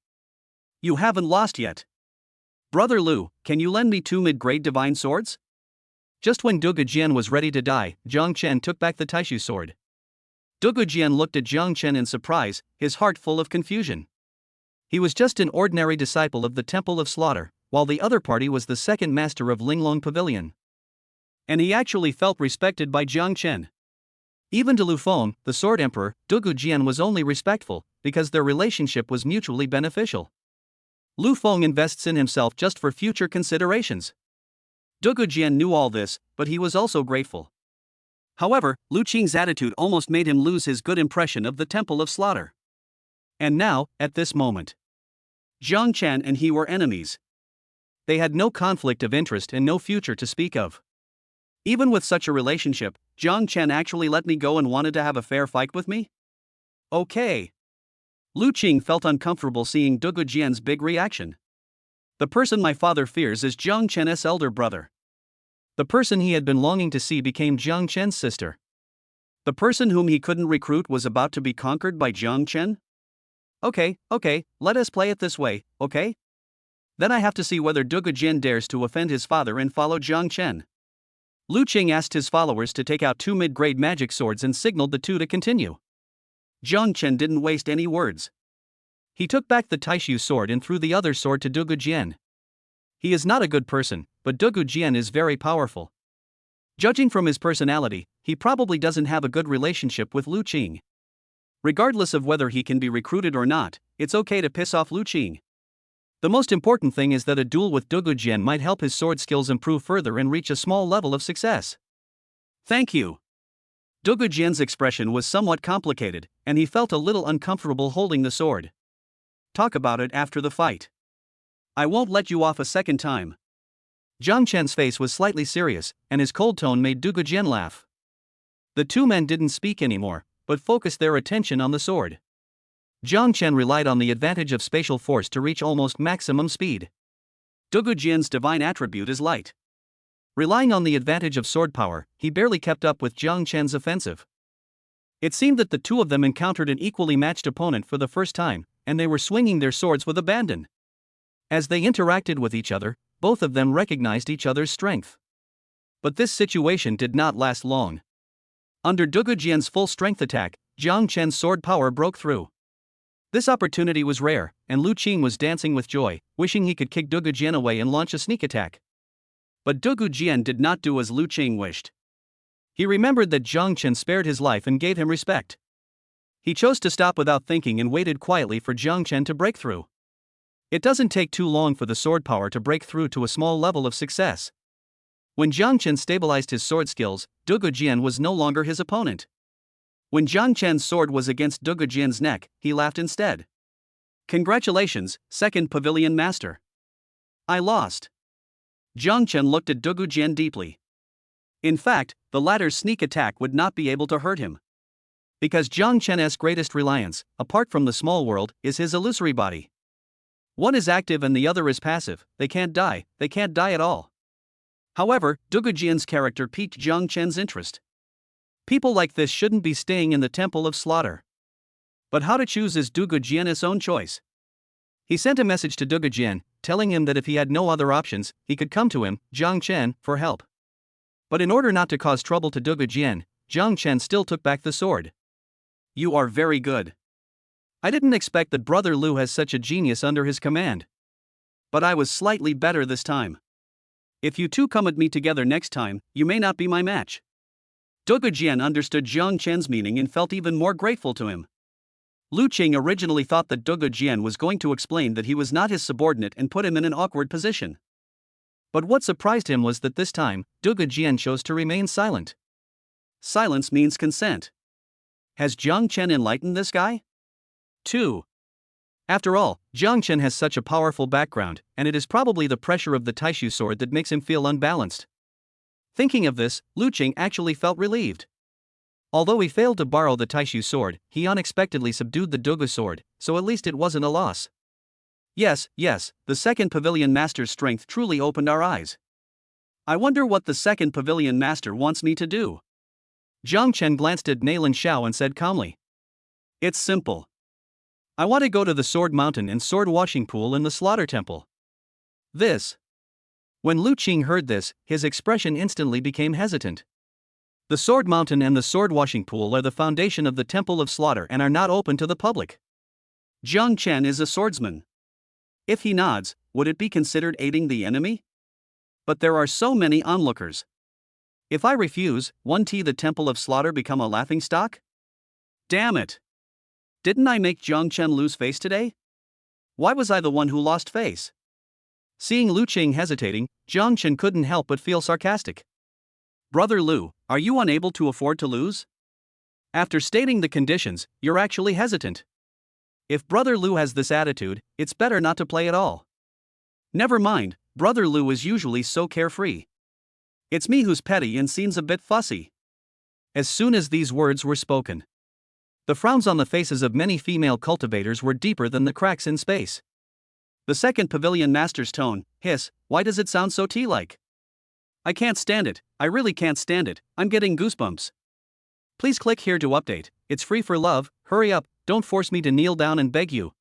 You haven't lost yet. Brother Lu, can you lend me 2 mid-grade divine swords? Just when Dugu Jian was ready to die, Jiang Chen took back the Taishu sword. Dugu Jian looked at Jiang Chen in surprise, his heart full of confusion. He was just an ordinary disciple of the Temple of Slaughter, while the other party was the second master of Linglong Pavilion. And he actually felt respected by Jiang Chen. Even to Lu Feng, the Sword Emperor, Dugu Jian was only respectful, because their relationship was mutually beneficial. Lu Feng invests in himself just for future considerations. Dugu Jian knew all this, but he was also grateful. However, Lu Qing's attitude almost made him lose his good impression of the Temple of Slaughter. And now, at this moment, Jiang Chen and he were enemies. They had no conflict of interest and no future to speak of. Even with such a relationship, Jiang Chen actually let me go and wanted to have a fair fight with me? Okay. Lu Qing felt uncomfortable seeing Dugu Jian's big reaction. The person my father fears is Jiang Chen's elder brother. The person he had been longing to see became Jiang Chen's sister. The person whom he couldn't recruit was about to be conquered by Jiang Chen? Okay, let us play it this way, okay? Then I have to see whether Dugu Jian dares to offend his father and follow Jiang Chen. Lu Qing asked his followers to take out 2 mid-grade magic swords and signaled the 2 to continue. Jiang Chen didn't waste any words. He took back the Taishu sword and threw the other sword to Dugu Jian. He is not a good person, but Dugu Jian is very powerful. Judging from his personality, he probably doesn't have a good relationship with Lu Qing. Regardless of whether he can be recruited or not, it's okay to piss off Lu Qing. The most important thing is that a duel with Dugu Jian might help his sword skills improve further and reach a small level of success. Thank you. Dugu Jian's expression was somewhat complicated, and he felt a little uncomfortable holding the sword. Talk about it after the fight. I won't let you off a second time. Jiang Chen's face was slightly serious, and his cold tone made Dugu Jian laugh. The 2 men didn't speak anymore, but focused their attention on the sword. Jiang Chen relied on the advantage of spatial force to reach almost maximum speed. Dugu Jian's divine attribute is light. Relying on the advantage of sword power, he barely kept up with Jiang Chen's offensive. It seemed that the 2 of them encountered an equally matched opponent for the first time, and they were swinging their swords with abandon. As they interacted with each other, both of them recognized each other's strength. But this situation did not last long. Under Dugu Jian's full strength attack, Jiang Chen's sword power broke through. This opportunity was rare, and Lu Qing was dancing with joy, wishing he could kick Dugu Jian away and launch a sneak attack. But Dugu Jian did not do as Lu Qing wished. He remembered that Jiang Chen spared his life and gave him respect. He chose to stop without thinking and waited quietly for Jiang Chen to break through. It doesn't take too long for the sword power to break through to a small level of success. When Jiang Chen stabilized his sword skills, Dugu Jian was no longer his opponent. When Jiang Chen's sword was against Dugu Jian's neck, he laughed instead. Congratulations, second pavilion master. I lost. Jiang Chen looked at Dugu Jian deeply. In fact, the latter's sneak attack would not be able to hurt him. Because Jiang Chen's greatest reliance, apart from the small world, is his illusory body. One is active and the other is passive, they can't die at all. However, Dugu Jian's character piqued Jiang Chen's interest. People like this shouldn't be staying in the Temple of Slaughter. But how to choose is Dugu Jian's own choice. He sent a message to Dugu Jian, telling him that if he had no other options, he could come to him, Jiang Chen, for help. But in order not to cause trouble to Dugu Jian, Jiang Chen still took back the sword. You are very good. I didn't expect that Brother Lu has such a genius under his command. But I was slightly better this time. If you 2 come at me together next time, you may not be my match. Dugu Jian understood Jiang Chen's meaning and felt even more grateful to him. Lu Qing originally thought that Dugu Jian was going to explain that he was not his subordinate and put him in an awkward position. But what surprised him was that this time, Dugu Jian chose to remain silent. Silence means consent. Has Jiang Chen enlightened this guy? 2. After all, Jiang Chen has such a powerful background, and it is probably the pressure of the Taishu sword that makes him feel unbalanced. Thinking of this, Lu Qing actually felt relieved. Although he failed to borrow the Taishu sword, he unexpectedly subdued the Dugu sword, so at least it wasn't a loss. Yes, the second pavilion master's strength truly opened our eyes. I wonder what the second pavilion master wants me to do. Jiang Chen glanced at Nailin Xiao and said calmly. It's simple. I want to go to the Sword Mountain and Sword Washing Pool in the Slaughter Temple. This. When Lu Qing heard this, his expression instantly became hesitant. The Sword Mountain and the Sword Washing Pool are the foundation of the Temple of Slaughter and are not open to the public. Jiang Chen is a swordsman. If he nods, would it be considered aiding the enemy? But there are so many onlookers. If I refuse, won't the Temple of Slaughter become a laughingstock? Damn it! Didn't I make Jiang Chen lose face today? Why was I the one who lost face? Seeing Lu Qing hesitating, Jiang Chen couldn't help but feel sarcastic. Brother Lu, are you unable to afford to lose? After stating the conditions, you're actually hesitant. If Brother Lu has this attitude, it's better not to play at all. Never mind, Brother Lu is usually so carefree. It's me who's petty and seems a bit fussy. As soon as these words were spoken, the frowns on the faces of many female cultivators were deeper than the cracks in space. The second pavilion master's tone, hiss, why does it sound so tea-like? I can't stand it, I really can't stand it, I'm getting goosebumps. Please click here to update, it's free for love, hurry up, don't force me to kneel down and beg you.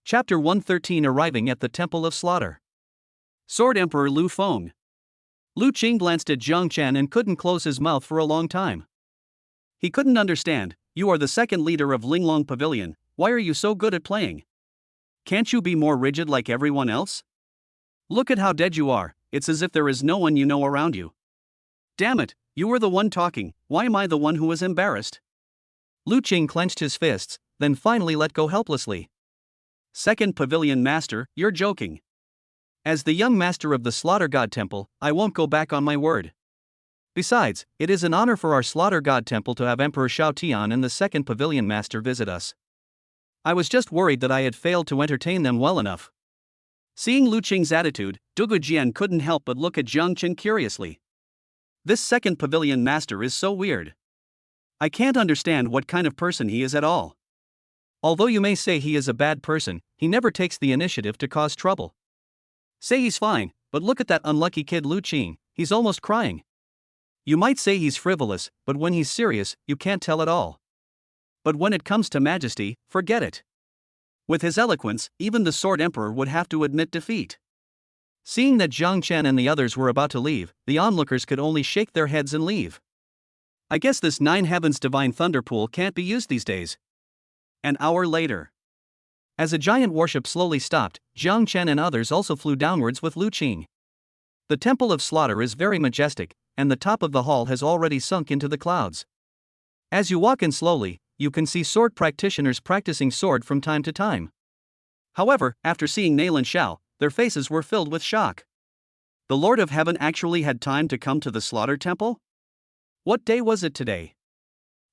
Chapter 113 Arriving at the Temple of Slaughter. Sword Emperor Lu Feng. Lu Qing glanced at Jiang Chen and couldn't close his mouth for a long time. He couldn't understand, you are the second leader of Linglong Pavilion, why are you so good at playing? Can't you be more rigid like everyone else? Look at how dead you are, it's as if there is no one you know around you. Damn it, you were the one talking, why am I the one who was embarrassed? Lu Qing clenched his fists, then finally let go helplessly. Second Pavilion Master, you're joking. As the young master of the Slaughter God Temple, I won't go back on my word. Besides, it is an honor for our Slaughter God Temple to have Emperor Shao Tian and the second Pavilion Master visit us. I was just worried that I had failed to entertain them well enough. Seeing Lu Qing's attitude, Dugu Jian couldn't help but look at Jiang Chen curiously. This second Pavilion Master is so weird. I can't understand what kind of person he is at all. Although you may say he is a bad person, he never takes the initiative to cause trouble. Say he's fine, but look at that unlucky kid Lu Qing, he's almost crying. You might say he's frivolous, but when he's serious, you can't tell at all. But when it comes to majesty, forget it. With his eloquence, even the Sword Emperor would have to admit defeat. Seeing that Jiang Chen and the others were about to leave, the onlookers could only shake their heads and leave. I guess this Nine Heavens Divine Thunder Pool can't be used these days. An hour later. As a giant warship slowly stopped, Jiang Chen and others also flew downwards with Lu Qing. The Temple of Slaughter is very majestic, and the top of the hall has already sunk into the clouds. As you walk in slowly, you can see sword practitioners practicing sword from time to time. However, after seeing Nailan Xiao, their faces were filled with shock. The Lord of Heaven actually had time to come to the Slaughter Temple? What day was it today?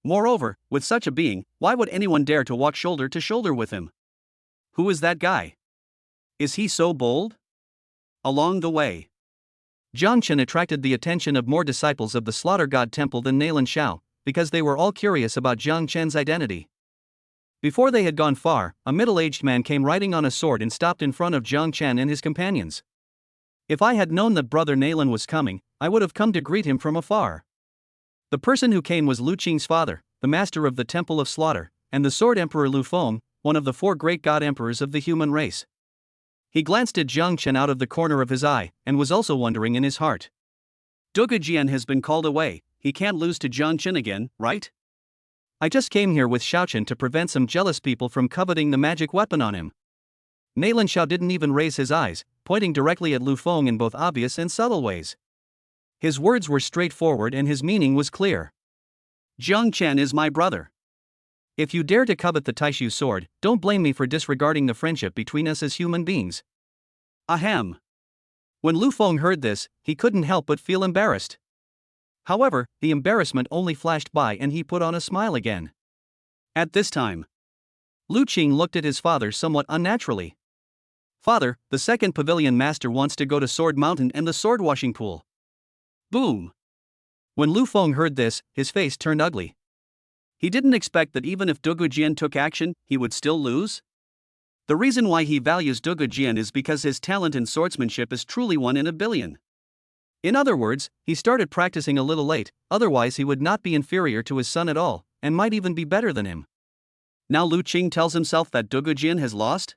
Moreover, with such a being, why would anyone dare to walk shoulder to shoulder with him? Who is that guy? Is he so bold? Along the way, Jiang Chen attracted the attention of more disciples of the Slaughter God Temple than Nailan Xiao, because they were all curious about Jiang Chen's identity. Before they had gone far, a middle-aged man came riding on a sword and stopped in front of Jiang Chen and his companions. If I had known that Brother Nailan was coming, I would have come to greet him from afar. The person who came was Lu Qing's father, the master of the Temple of Slaughter, and the Sword Emperor Lu Feng, one of the 4 great god emperors of the human race. He glanced at Jiang Chen out of the corner of his eye, and was also wondering in his heart. Dugu Jian has been called away, he can't lose to Jiang Chen again, right? I just came here with Xiao Chen to prevent some jealous people from coveting the magic weapon on him. Nailan Xiao didn't even raise his eyes, pointing directly at Lu Feng in both obvious and subtle ways. His words were straightforward and his meaning was clear. Jiang Chen is my brother. If you dare to covet the Taishu sword, don't blame me for disregarding the friendship between us as human beings. Ahem. When Lu Feng heard this, he couldn't help but feel embarrassed. However, the embarrassment only flashed by and he put on a smile again. At this time, Lu Qing looked at his father somewhat unnaturally. Father, the second Pavilion Master wants to go to Sword Mountain and the Sword Washing Pool. Boom. When Lu Feng heard this, his face turned ugly. He didn't expect that even if Dugu Jian took action, he would still lose. The reason why he values Dugu Jian is because his talent in swordsmanship is truly 1 in a billion. In other words, he started practicing a little late, otherwise he would not be inferior to his son at all, and might even be better than him. Now Lu Qing tells himself that Dugu Jian has lost?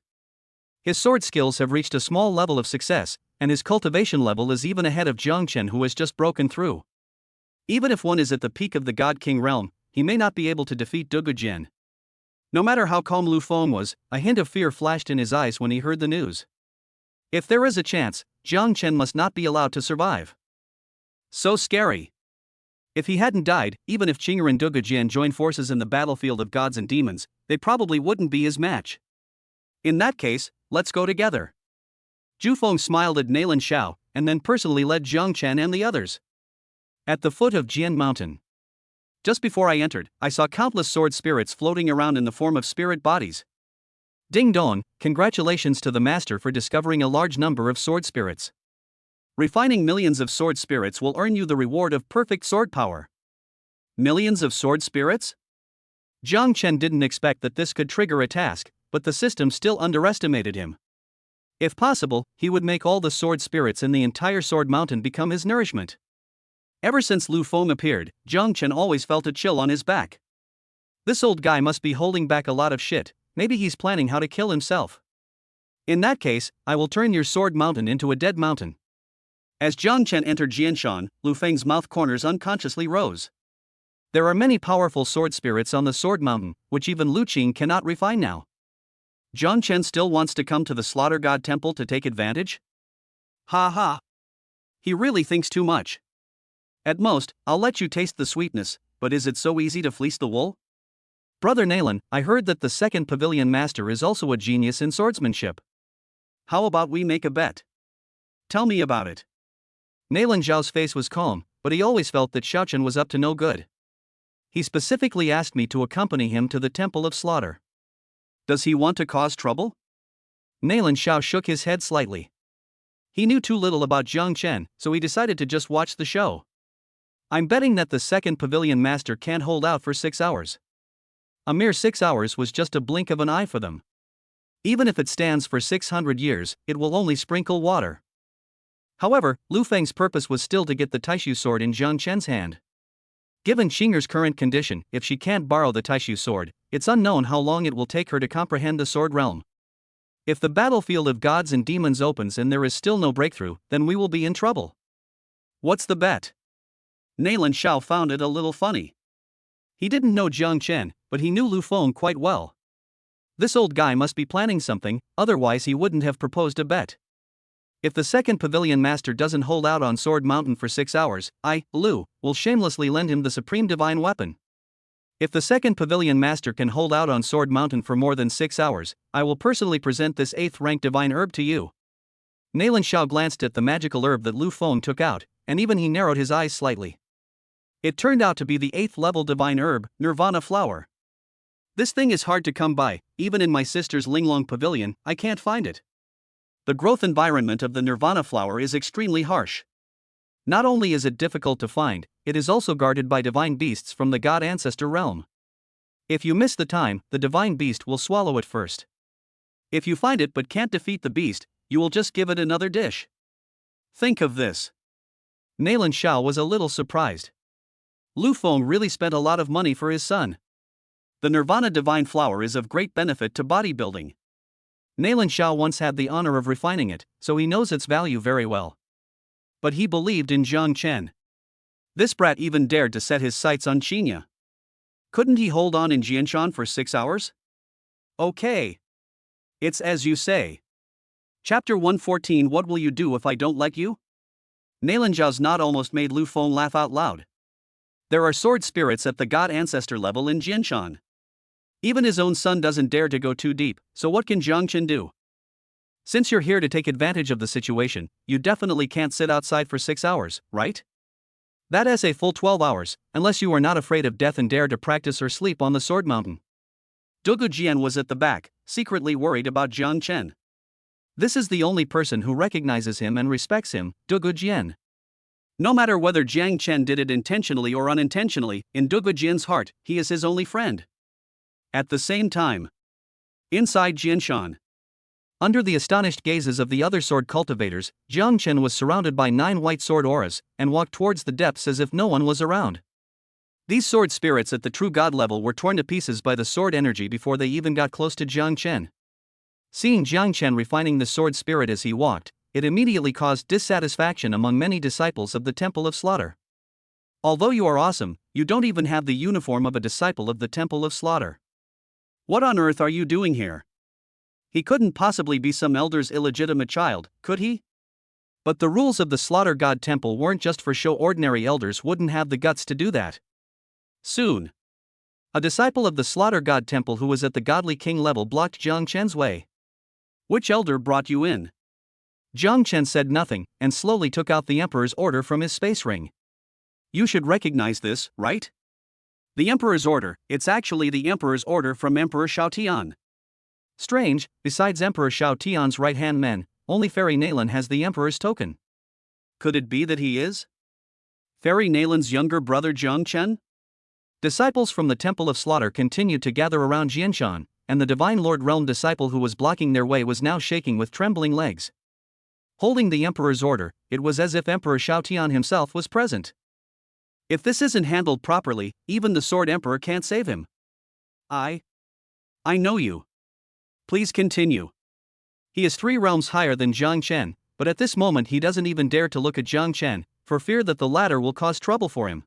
His sword skills have reached a small level of success, and his cultivation level is even ahead of Jiang Chen who has just broken through. Even if one is at the peak of the God King realm, he may not be able to defeat Dugu Jian. No matter how calm Lu Feng was, a hint of fear flashed in his eyes when he heard the news. If there is a chance, Jiang Chen must not be allowed to survive. So scary. If he hadn't died, even if Qing'er and Dugu Jian joined forces in the battlefield of gods and demons, they probably wouldn't be his match. In that case, let's go together. Zhu Feng smiled at Nalan Xiao, and then personally led Jiang Chen and the others. At the foot of Jian Mountain. Just before I entered, I saw countless sword spirits floating around in the form of spirit bodies. Ding dong, congratulations to the master for discovering a large number of sword spirits. Refining millions of sword spirits will earn you the reward of perfect sword power. Millions of sword spirits? Jiang Chen didn't expect that this could trigger a task, but the system still underestimated him. If possible, he would make all the sword spirits in the entire Sword Mountain become his nourishment. Ever since Lu Feng appeared, Jiang Chen always felt a chill on his back. This old guy must be holding back a lot of shit, maybe he's planning how to kill himself. In that case, I will turn your Sword Mountain into a dead mountain. As Jiang Chen entered Jianshan, Lu Feng's mouth corners unconsciously rose. There are many powerful sword spirits on the Sword Mountain, which even Lu Qing cannot refine now. Jiang Chen still wants to come to the Slaughter God Temple to take advantage? Ha ha. He really thinks too much. At most, I'll let you taste the sweetness, but is it so easy to fleece the wool? Brother Nalan, I heard that the second pavilion master is also a genius in swordsmanship. How about we make a bet? Tell me about it. Nalan Zhao's face was calm, but he always felt that Xiaochen was up to no good. He specifically asked me to accompany him to the Temple of Slaughter. Does he want to cause trouble? Nalan Xiao shook his head slightly. He knew too little about Jiang Chen, so he decided to just watch the show. I'm betting that the second pavilion master can't hold out for 6 hours. A mere 6 hours was just a blink of an eye for them. Even if it stands for 600 years, it will only sprinkle water. However, Lu Feng's purpose was still to get the Taishu sword in Jiang Chen's hand. Given Qing'er's current condition, if she can't borrow the Taishu sword, it's unknown how long it will take her to comprehend the sword realm. If the battlefield of gods and demons opens and there is still no breakthrough, then we will be in trouble. What's the bet? Nalan Xiao found it a little funny. He didn't know Jiang Chen, but he knew Lu Feng quite well. This old guy must be planning something, otherwise he wouldn't have proposed a bet. If the second pavilion master doesn't hold out on Sword Mountain for 6 hours, I, Lu, will shamelessly lend him the supreme divine weapon. If the second pavilion master can hold out on Sword Mountain for more than 6 hours, I will personally present this 8th rank divine herb to you. Nalan Xiao glanced at the magical herb that Lu Feng took out, and even he narrowed his eyes slightly. It turned out to be the 8th level divine herb, Nirvana flower. This thing is hard to come by, even in my sister's Linglong pavilion, I can't find it. The growth environment of the Nirvana flower is extremely harsh. Not only is it difficult to find, it is also guarded by divine beasts from the god ancestor realm. If you miss the time, the divine beast will swallow it first. If you find it but can't defeat the beast, you will just give it another dish. Think of this. Nalan Xiao was a little surprised. Lu Feng really spent a lot of money for his son. The Nirvana divine flower is of great benefit to bodybuilding. Nalan Xiao once had the honor of refining it, so he knows its value very well. But he believed in Jiang Chen. This brat even dared to set his sights on Qinya. Couldn't he hold on in Jianshan for 6 hours? Okay. It's as you say. Chapter 114. What will you do if I don't like you? Nalan Xiao's nod almost made Lu Feng laugh out loud. There are sword spirits at the god ancestor level in Jianshan. Even his own son doesn't dare to go too deep, so what can Jiang Chen do? Since you're here to take advantage of the situation, you definitely can't sit outside for 6 hours, right? That is a full 12 hours, unless you are not afraid of death and dare to practice or sleep on the Sword Mountain. Dugu Jian was at the back, secretly worried about Jiang Chen. This is the only person who recognizes him and respects him, Dugu Jian. No matter whether Jiang Chen did it intentionally or unintentionally, in Dugu Jian's heart, he is his only friend. At the same time, inside Jianshan, under the astonished gazes of the other sword cultivators, Jiang Chen was surrounded by 9 white sword auras, and walked towards the depths as if no one was around. These sword spirits at the true god level were torn to pieces by the sword energy before they even got close to Jiang Chen. Seeing Jiang Chen refining the sword spirit as he walked, it immediately caused dissatisfaction among many disciples of the Temple of Slaughter. Although you are awesome, you don't even have the uniform of a disciple of the Temple of Slaughter. What on earth are you doing here? He couldn't possibly be some elder's illegitimate child, could he? But the rules of the Slaughter God Temple weren't just for show. Ordinary elders wouldn't have the guts to do that. Soon, a disciple of the Slaughter God Temple who was at the godly king level blocked Jiang Chen's way. Which elder brought you in? Jiang Chen said nothing, and slowly took out the Emperor's order from his space ring. You should recognize this, right? The Emperor's order, it's actually the Emperor's order from Emperor Shao Tian. Strange, besides Emperor Shao Tian's right-hand men, only Fairy Nalan has the Emperor's token. Could it be that he is Fairy Nalan's younger brother Jiang Chen? Disciples from the Temple of Slaughter continued to gather around Jianshan, and the Divine Lord Realm disciple who was blocking their way was now shaking with trembling legs. Holding the Emperor's order, it was as if Emperor Shao Tian himself was present. If this isn't handled properly, even the Sword Emperor can't save him. I know you. Please continue. He is 3 realms higher than Jiang Chen, but at this moment he doesn't even dare to look at Jiang Chen, for fear that the latter will cause trouble for him.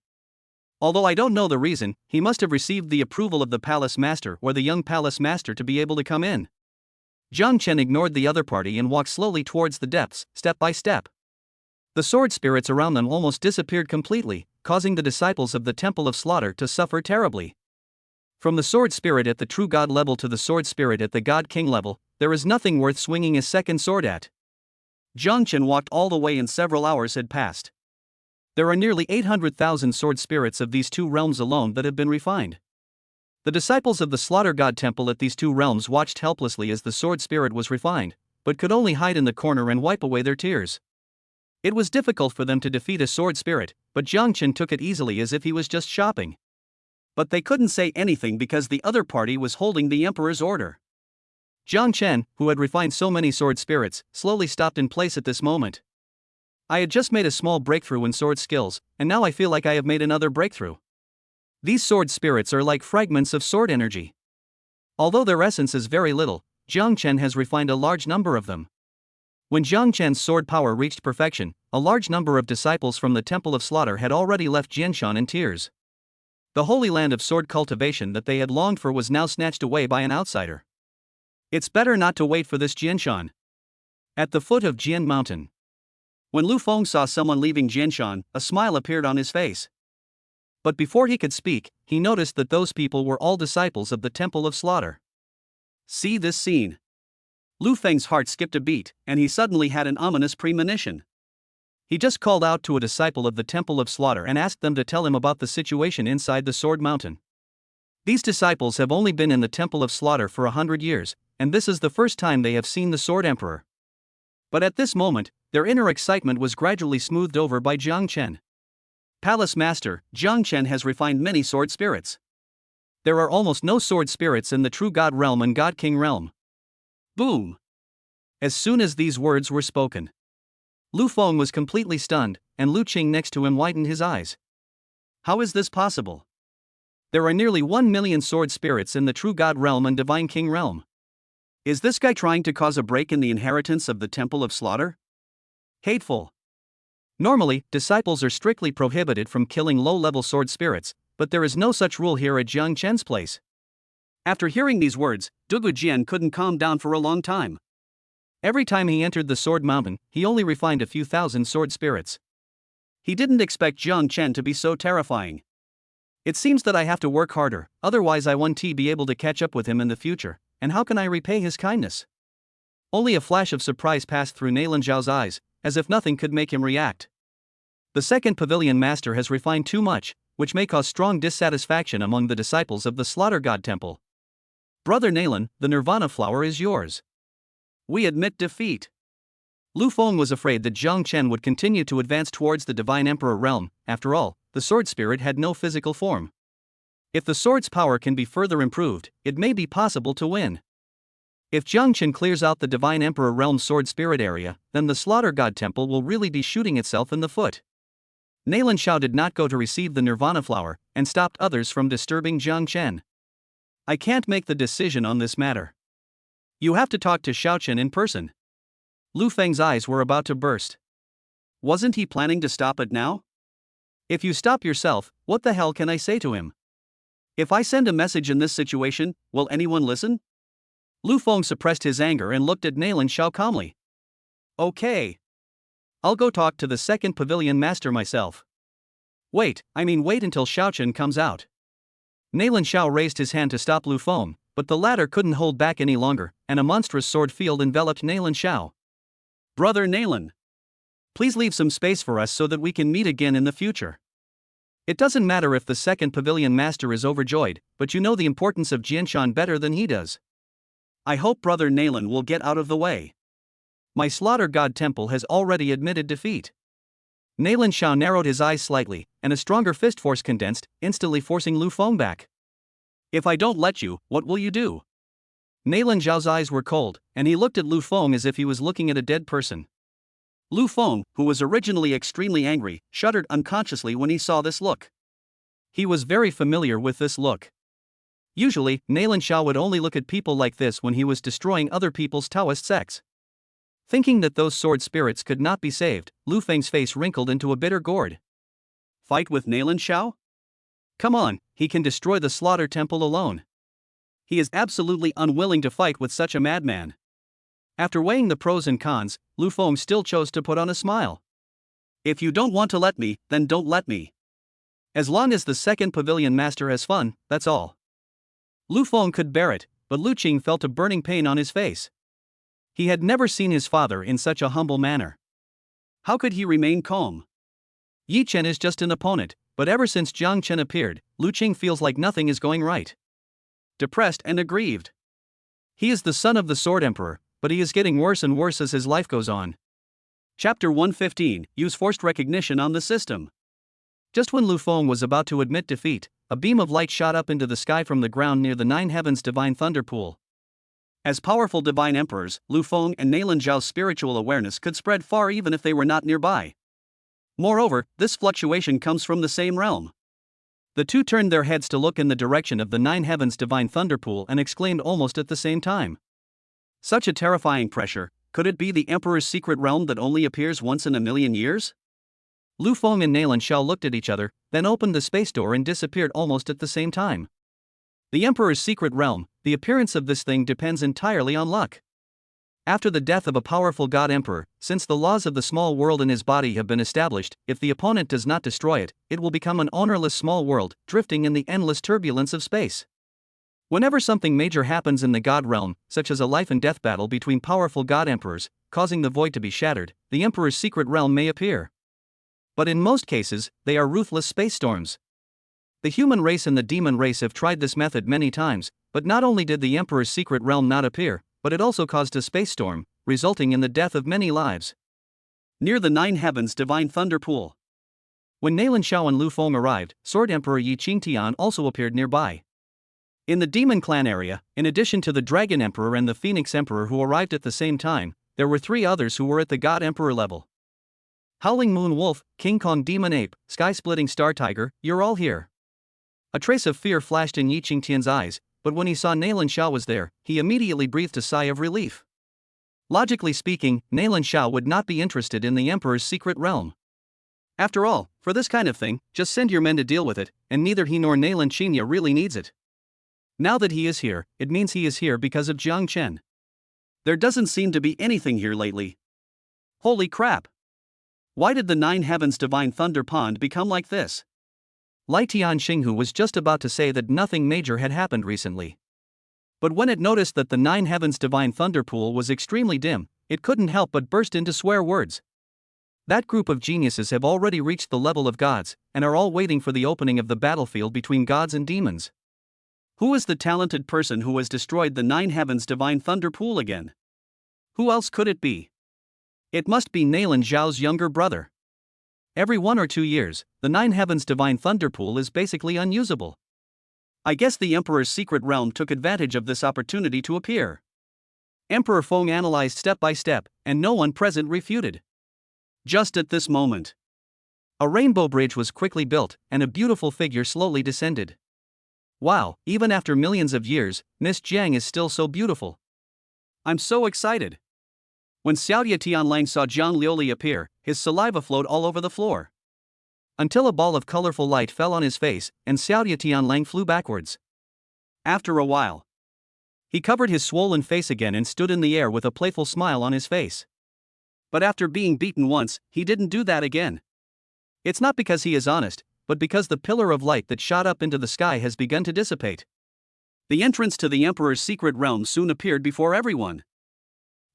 Although I don't know the reason, he must have received the approval of the Palace Master or the young Palace Master to be able to come in. Jiang Chen ignored the other party and walked slowly towards the depths, step by step. The sword spirits around them almost disappeared completely, causing the disciples of the Temple of Slaughter to suffer terribly. From the sword spirit at the true god level to the sword spirit at the god king level, there is nothing worth swinging his second sword at. Jiang Chen walked all the way and several hours had passed. There are nearly 800,000 sword spirits of these 2 realms alone that have been refined. The disciples of the Slaughter God Temple at these 2 realms watched helplessly as the sword spirit was refined, but could only hide in the corner and wipe away their tears. It was difficult for them to defeat a sword spirit, but Jiang Chen took it easily as if he was just shopping. But they couldn't say anything because the other party was holding the Emperor's order. Jiang Chen, who had refined so many sword spirits, slowly stopped in place at this moment. I had just made a small breakthrough in sword skills, and now I feel like I have made another breakthrough. These sword spirits are like fragments of sword energy. Although their essence is very little, Jiang Chen has refined a large number of them. When Jiang Chen's sword power reached perfection, a large number of disciples from the Temple of Slaughter had already left Jianshan in tears. The holy land of sword cultivation that they had longed for was now snatched away by an outsider. It's better not to wait for this Jianshan. At the foot of Jian Mountain. When Lu Feng saw someone leaving Jianshan, a smile appeared on his face. But before he could speak, he noticed that those people were all disciples of the Temple of Slaughter. See this scene. Lu Feng's heart skipped a beat, and he suddenly had an ominous premonition. He just called out to a disciple of the Temple of Slaughter and asked them to tell him about the situation inside the Sword Mountain. These disciples have only been in the Temple of Slaughter for 100 years, and this is the first time they have seen the Sword Emperor. But at this moment, their inner excitement was gradually smoothed over by Jiang Chen. Palace Master, Jiang Chen has refined many sword spirits. There are almost no sword spirits in the True God Realm and God King Realm. Boom! As soon as these words were spoken, Lu Feng was completely stunned, and Lu Qing next to him widened his eyes. How is this possible? There are nearly 1 million sword spirits in the True God Realm and Divine King Realm. Is this guy trying to cause a break in the inheritance of the Temple of Slaughter? Hateful. Normally, disciples are strictly prohibited from killing low-level sword spirits, but there is no such rule here at Jiang Chen's place. After hearing these words, Dugu Jian couldn't calm down for a long time. Every time he entered the Sword Mountain, he only refined a few thousand sword spirits. He didn't expect Jiang Chen to be so terrifying. It seems that I have to work harder, otherwise I won't be able to catch up with him in the future, and how can I repay his kindness? Only a flash of surprise passed through Nalan Zhao's eyes, as if nothing could make him react. The second pavilion master has refined too much, which may cause strong dissatisfaction among the disciples of the Slaughter God Temple. Brother Nalan, the Nirvana flower is yours. We admit defeat. Lu Feng was afraid that Jiang Chen would continue to advance towards the Divine Emperor realm. After all, the sword spirit had no physical form. If the sword's power can be further improved, it may be possible to win. If Jiang Chen clears out the Divine Emperor realm sword spirit area, then the Slaughter God Temple will really be shooting itself in the foot. Nalan Xiao did not go to receive the Nirvana flower, and stopped others from disturbing Jiang Chen. I can't make the decision on this matter. You have to talk to Xiao Chen in person. Lu Feng's eyes were about to burst. Wasn't he planning to stop it now? If you stop yourself, what the hell can I say to him? If I send a message in this situation, will anyone listen? Lu Feng suppressed his anger and looked at Nailan Xiao calmly. Okay. I'll go talk to the second pavilion master myself. Wait until Xiaochen comes out. Nailan Xiao raised his hand to stop Lu Feng, but the latter couldn't hold back any longer, and a monstrous sword field enveloped Nailan Xiao. Brother Nailan, please leave some space for us so that we can meet again in the future. It doesn't matter if the second pavilion master is overjoyed, but you know the importance of Jianshan better than he does. I hope Brother Nailan will get out of the way. My slaughter god temple has already admitted defeat. Nailan Xiao narrowed his eyes slightly, and a stronger fist force condensed, instantly forcing Lu Feng back. If I don't let you, what will you do? Nailan Xiao's eyes were cold, and he looked at Lu Feng as if he was looking at a dead person. Lu Feng, who was originally extremely angry, shuddered unconsciously when he saw this look. He was very familiar with this look. Usually, Nailan Xiao would only look at people like this when he was destroying other people's Taoist sects. Thinking that those sword spirits could not be saved, Lu Feng's face wrinkled into a bitter gourd. Fight with Nailan Xiao? Come on, he can destroy the slaughter temple alone. He is absolutely unwilling to fight with such a madman. After weighing the pros and cons, Lu Feng still chose to put on a smile. If you don't want to let me, then don't let me. As long as the second pavilion master has fun, that's all. Lu Feng could bear it, but Lu Qing felt a burning pain on his face. He had never seen his father in such a humble manner. How could he remain calm? Yi Chen is just an opponent, but ever since Jiang Chen appeared, Lu Qing feels like nothing is going right. Depressed and aggrieved. He is the son of the Sword Emperor, but he is getting worse and worse as his life goes on. Chapter 115, Use Forced Recognition on the System. Just when Lu Feng was about to admit defeat, a beam of light shot up into the sky from the ground near the Nine Heavens Divine Thunder Pool. As powerful divine emperors, Lu Feng and Nailan Xiao's spiritual awareness could spread far even if they were not nearby. Moreover, this fluctuation comes from the same realm. The two turned their heads to look in the direction of the Nine Heavens Divine Thunder Pool and exclaimed almost at the same time. Such a terrifying pressure, could it be the Emperor's secret realm that only appears once in a million years? Lu Feng and Nailan Xiao looked at each other, then opened the space door and disappeared almost at the same time. The Emperor's secret realm, the appearance of this thing depends entirely on luck. After the death of a powerful god emperor, since the laws of the small world in his body have been established, if the opponent does not destroy it, it will become an ownerless small world, drifting in the endless turbulence of space. Whenever something major happens in the god realm, such as a life and death battle between powerful god emperors, causing the void to be shattered, the Emperor's secret realm may appear. But in most cases, they are ruthless space storms. The human race and the demon race have tried this method many times, but not only did the Emperor's secret realm not appear, but it also caused a space storm, resulting in the death of many lives. Near the Nine Heavens Divine Thunder Pool. When Nailan Xiao and Lu Feng arrived, Sword Emperor Yi Qingtian also appeared nearby. In the Demon Clan area, in addition to the Dragon Emperor and the Phoenix Emperor who arrived at the same time, there were 3 others who were at the God Emperor level. Howling Moon Wolf, King Kong Demon Ape, Sky-Splitting Star Tiger, you're all here. A trace of fear flashed in Yi Qingtian's eyes, but when he saw Nailan Xiao was there, he immediately breathed a sigh of relief. Logically speaking, Nailan Xiao would not be interested in the Emperor's secret realm. After all, for this kind of thing, just send your men to deal with it, and neither he nor Nailan Qinya really needs it. Now that he is here, it means he is here because of Jiang Chen. There doesn't seem to be anything here lately. Holy crap! Why did the Nine Heavens Divine Thunder Pond become like this? Lai Tian Xinghu was just about to say that nothing major had happened recently. But when it noticed that the Nine Heavens Divine Thunder Pool was extremely dim, it couldn't help but burst into swear words. That group of geniuses have already reached the level of gods, and are all waiting for the opening of the battlefield between gods and demons. Who is the talented person who has destroyed the Nine Heavens Divine Thunder Pool again? Who else could it be? It must be Nailan Xiao's younger brother. Every 1 or 2 years, the Nine Heavens Divine Thunder Pool is basically unusable. I guess the Emperor's secret realm took advantage of this opportunity to appear. Emperor Feng analyzed step by step, and no one present refuted. Just at this moment, a rainbow bridge was quickly built, and a beautiful figure slowly descended. Wow, even after millions of years, Miss Jiang is still so beautiful. I'm so excited. When Xiaoye Tianlang saw Zhang Liuli appear, his saliva flowed all over the floor. until a ball of colorful light fell on his face, and Xiao Tianlang flew backwards. After a while, he covered his swollen face again and stood in the air with a playful smile on his face. But after being beaten once, he didn't do that again. It's not because he is honest, but because the pillar of light that shot up into the sky has begun to dissipate. The entrance to the Emperor's secret realm soon appeared before everyone.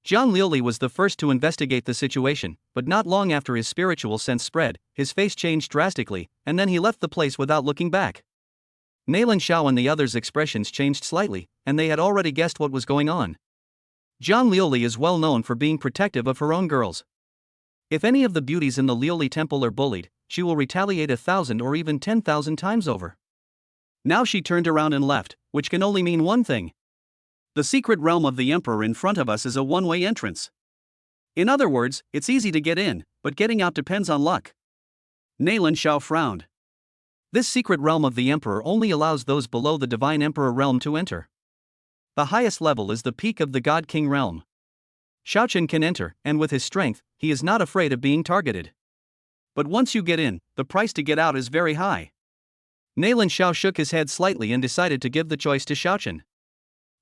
Zhang Liuli was the first to investigate the situation, but not long after his spiritual sense spread, his face changed drastically, and then he left the place without looking back. Nalan Xiao and the others' expressions changed slightly, and they had already guessed what was going on. Zhang Liuli is well known for being protective of her own girls. If any of the beauties in the Liuli temple are bullied, she will retaliate 1,000 or even 10,000 times over. Now she turned around and left, which can only mean one thing. The secret realm of the Emperor in front of us is a one-way entrance. In other words, it's easy to get in, but getting out depends on luck. Nalan Xiao frowned. This secret realm of the Emperor only allows those below the Divine Emperor realm to enter. The highest level is the peak of the God King realm. Xiaochen can enter, and with his strength, he is not afraid of being targeted. But once you get in, the price to get out is very high. Nalan Xiao shook his head slightly and decided to give the choice to Xiaochen.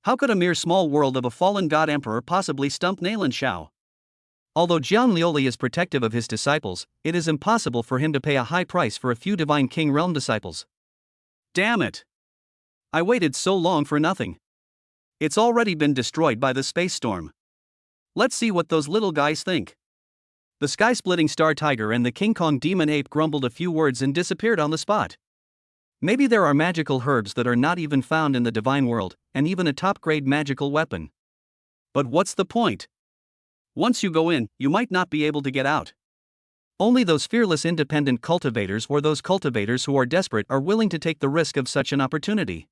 How could a mere small world of a fallen god emperor possibly stump Nalan Xiao? Although Jian Liuli is protective of his disciples, it is impossible for him to pay a high price for a few Divine King Realm disciples. Damn it! I waited so long for nothing. It's already been destroyed by the space storm. Let's see what those little guys think. The sky-splitting star tiger and the King Kong demon ape grumbled a few words and disappeared on the spot. Maybe there are magical herbs that are not even found in the divine world, and even a top-grade magical weapon. But what's the point? Once you go in, you might not be able to get out. Only those fearless independent cultivators or those cultivators who are desperate are willing to take the risk of such an opportunity.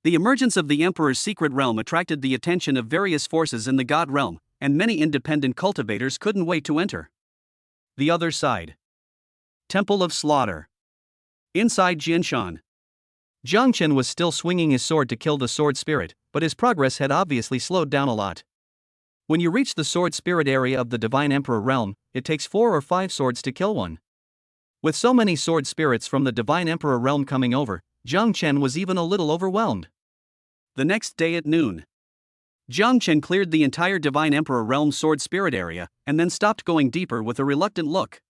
The emergence of the Emperor's secret realm attracted the attention of various forces in the God realm, and many independent cultivators couldn't wait to enter. The other side. Temple of Slaughter. Inside Jianshan. Zhang Chen was still swinging his sword to kill the sword spirit, but his progress had obviously slowed down a lot. When you reach the sword spirit area of the Divine Emperor realm, it takes 4 or 5 swords to kill one. With so many sword spirits from the Divine Emperor realm coming over, Zhang Chen was even a little overwhelmed. The next day at noon, Zhang Chen cleared the entire Divine Emperor realm sword spirit area, and then stopped going deeper with a reluctant look.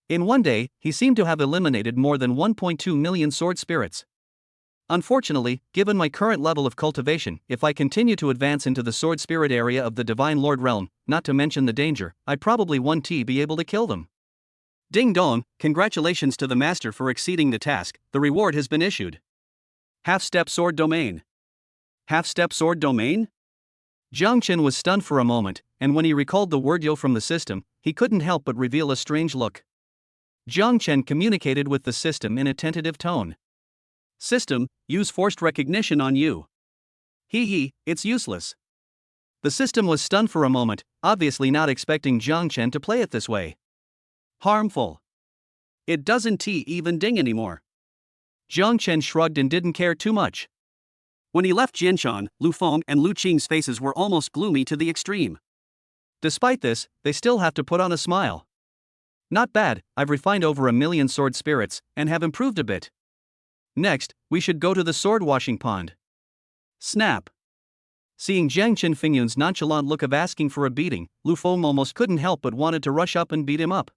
In one day, he seemed to have eliminated more than 1.2 million sword spirits. Unfortunately, given my current level of cultivation, if I continue to advance into the sword spirit area of the Divine Lord realm, not to mention the danger, I probably won't be able to kill them. Ding dong, congratulations to the master for exceeding the task, the reward has been issued. Half-step sword domain. Half-step sword domain? Zhang Chen was stunned for a moment, and when he recalled the word yo from the system, he couldn't help but reveal a strange look. Zhang Chen communicated with the system in a tentative tone. System, use forced recognition on you. It's useless. The system was stunned for a moment, obviously not expecting Zhang Chen to play it this way. Harmful. It doesn't even ding anymore. Zhang Chen shrugged and didn't care too much. When he left Jianshan, Lu Feng and Lu Qing's faces were almost gloomy to the extreme. Despite this, they still have to put on a smile. Not bad, I've refined over 1 million sword spirits, and have improved a bit. Next, we should go to the sword washing pond. Snap. Seeing Zhang Chen Fingyun's nonchalant look of asking for a beating, Lu Feng almost couldn't help but wanted to rush up and beat him up.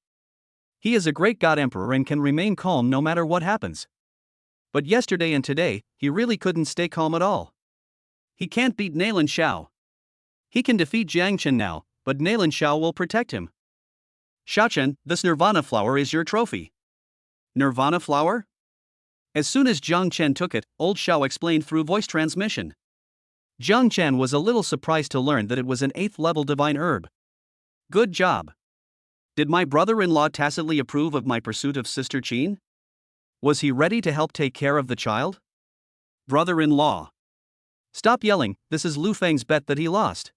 He is a great god emperor and can remain calm no matter what happens. But yesterday and today, he really couldn't stay calm at all. He can't beat Nalan Xiao. He can defeat Zhang Chen now, but Nalan Xiao will protect him. Xiaochen, this Nirvana flower is your trophy. Nirvana flower? As soon as Zhang Chen took it, old Xiao explained through voice transmission. Zhang Chen was a little surprised to learn that it was an 8th-level divine herb. Good job. Did my brother-in-law tacitly approve of my pursuit of Sister Qin? Was he ready to help take care of the child? Brother-in-law. Stop yelling, this is Lu Feng's bet that he lost.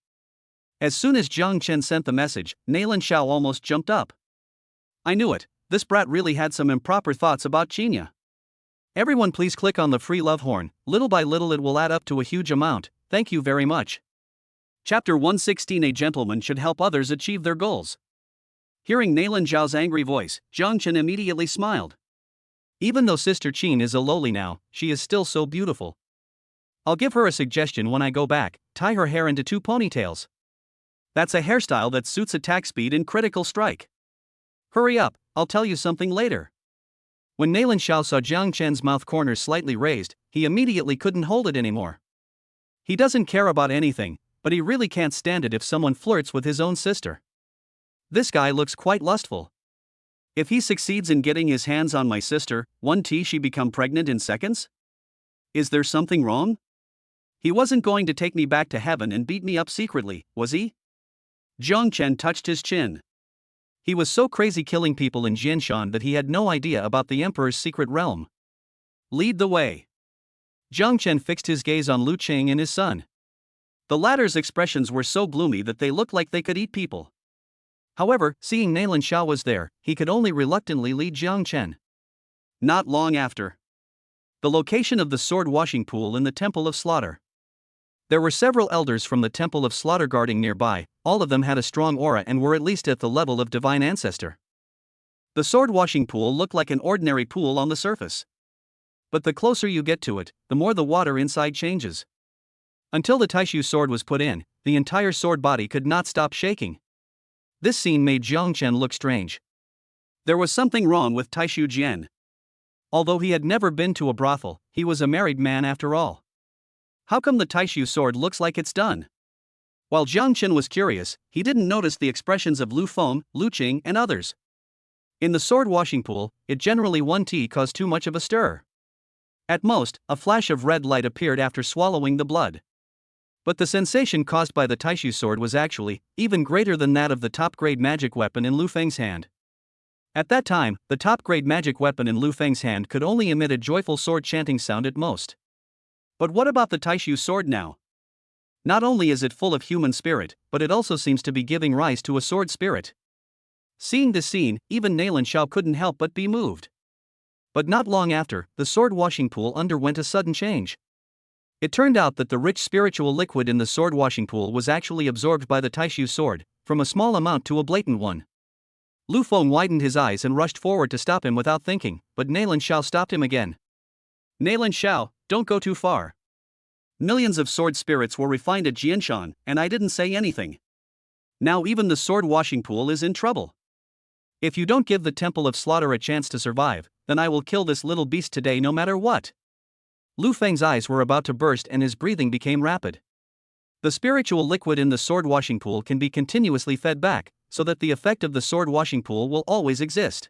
As soon as Zhang Chen sent the message, Nalan Xiao almost jumped up. I knew it, this brat really had some improper thoughts about Qinya. Everyone please click on the free love horn, little by little it will add up to a huge amount, thank you very much. Chapter 116. A gentleman should help others achieve their goals. Hearing Nalan Zhao's angry voice, Jiang Chen immediately smiled. Even though Sister Qin is a lowly now, she is still so beautiful. I'll give her a suggestion when I go back: tie her hair into 2 ponytails. That's a hairstyle that suits attack speed and critical strike. Hurry up, I'll tell you something later. When Nalan Zhao saw Jiang Chen's mouth corners slightly raised, he immediately couldn't hold it anymore. He doesn't care about anything, but he really can't stand it if someone flirts with his own sister. This guy looks quite lustful. If he succeeds in getting his hands on my sister, she become pregnant in seconds? Is there something wrong? He wasn't going to take me back to heaven and beat me up secretly, was he? Jiang Chen touched his chin. He was so crazy killing people in Jianshan that he had no idea about the Emperor's secret realm. Lead the way. Jiang Chen fixed his gaze on Lu Qing and his son. The latter's expressions were so gloomy that they looked like they could eat people. However, seeing Nalan Zhao was there, he could only reluctantly lead Jiang Chen. Not long after. The location of the sword washing pool in the Temple of Slaughter. There were several elders from the Temple of Slaughter guarding nearby. All of them had a strong aura and were at least at the level of Divine Ancestor. The sword washing pool looked like an ordinary pool on the surface. But the closer you get to it, the more the water inside changes. Until the Taishu sword was put in, the entire sword body could not stop shaking. This scene made Jiang Chen look strange. There was something wrong with Taishu Jian. Although he had never been to a brothel, he was a married man after all. How come the Taishu sword looks like it's done? While Jiang Chen was curious, he didn't notice the expressions of Lu Feng, Lu Qing, and others. In the sword washing pool, it generally won't cause too much of a stir. At most, a flash of red light appeared after swallowing the blood. But the sensation caused by the Taishu sword was actually even greater than that of the top-grade magic weapon in Lu Feng's hand. At that time, the top-grade magic weapon in Lu Feng's hand could only emit a joyful sword chanting sound at most. But what about the Taishu sword now? Not only is it full of human spirit, but it also seems to be giving rise to a sword spirit. Seeing this scene, even Nalan Zhao couldn't help but be moved. But not long after, the sword washing pool underwent a sudden change. It turned out that the rich spiritual liquid in the sword washing pool was actually absorbed by the Taishu sword, from a small amount to a blatant one. Lu Feng widened his eyes and rushed forward to stop him without thinking, but Nalan Zhao stopped him again. Nalan Zhao, don't go too far. Millions of sword spirits were refined at Jianshan, and I didn't say anything. Now even the sword washing pool is in trouble. If you don't give the Temple of Slaughter a chance to survive, then I will kill this little beast today no matter what. Lu Feng's eyes were about to burst and his breathing became rapid. The spiritual liquid in the sword washing pool can be continuously fed back, so that the effect of the sword washing pool will always exist.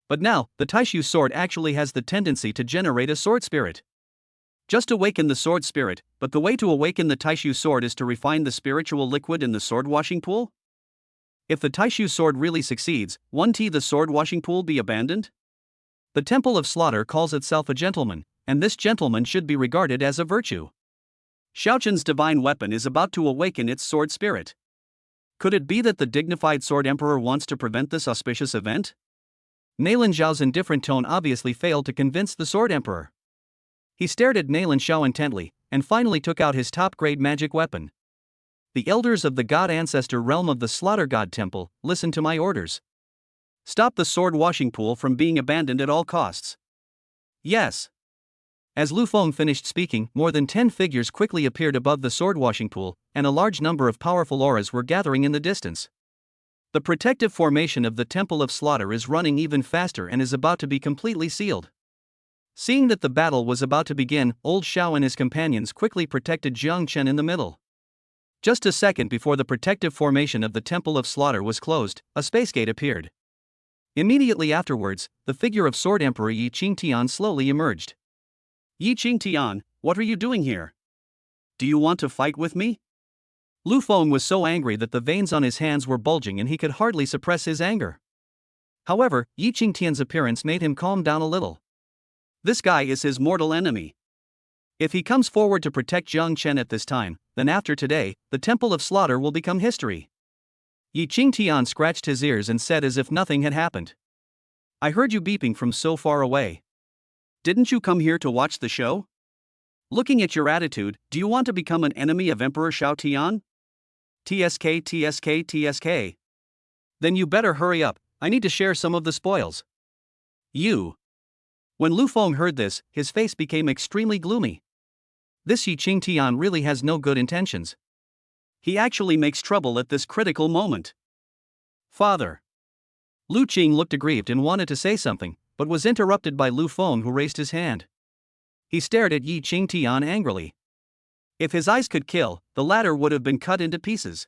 But now, the Taishu sword actually has the tendency to generate a sword spirit. Just awaken the sword spirit, but the way to awaken the Taishu sword is to refine the spiritual liquid in the sword washing pool? If the Taishu sword really succeeds, won't the sword washing pool be abandoned? The Temple of Slaughter calls itself a gentleman, and this gentleman should be regarded as a virtue. Xiaoqin's divine weapon is about to awaken its sword spirit. Could it be that the dignified sword emperor wants to prevent this auspicious event? Nalan Zhao's indifferent tone obviously failed to convince the sword emperor. He stared at Nalan Zhao intently, and finally took out his top-grade magic weapon. The elders of the God Ancestor realm of the Slaughter God Temple, listen to my orders. Stop the sword washing pool from being abandoned at all costs. Yes. As Lu Feng finished speaking, more than 10 figures quickly appeared above the sword washing pool, and a large number of powerful auras were gathering in the distance. The protective formation of the Temple of Slaughter is running even faster and is about to be completely sealed. Seeing that the battle was about to begin, Old Xiao and his companions quickly protected Jiang Chen in the middle. Just a second before the protective formation of the Temple of Slaughter was closed, a space gate appeared. Immediately afterwards, the figure of Sword Emperor Yi Qingtian slowly emerged. Yi Qingtian, what are you doing here? Do you want to fight with me? Lu Feng was so angry that the veins on his hands were bulging and he could hardly suppress his anger. However, Yi Qingtian's appearance made him calm down a little. This guy is his mortal enemy. If he comes forward to protect Jiang Chen at this time, then after today, the Temple of Slaughter will become history. Yi Qingtian scratched his ears and said as if nothing had happened. I heard you beeping from so far away. Didn't you come here to watch the show? Looking at your attitude, do you want to become an enemy of Emperor Xiao Tian? TSK. Then you better hurry up, I need to share some of the spoils. You. When Lu Feng heard this, his face became extremely gloomy. This Yi Qing Tian really has no good intentions. He actually makes trouble at this critical moment. Father. Lu Qing looked aggrieved and wanted to say something, but was interrupted by Lu Feng, who raised his hand. He stared at Yi Qing Tian angrily. If his eyes could kill, the latter would have been cut into pieces.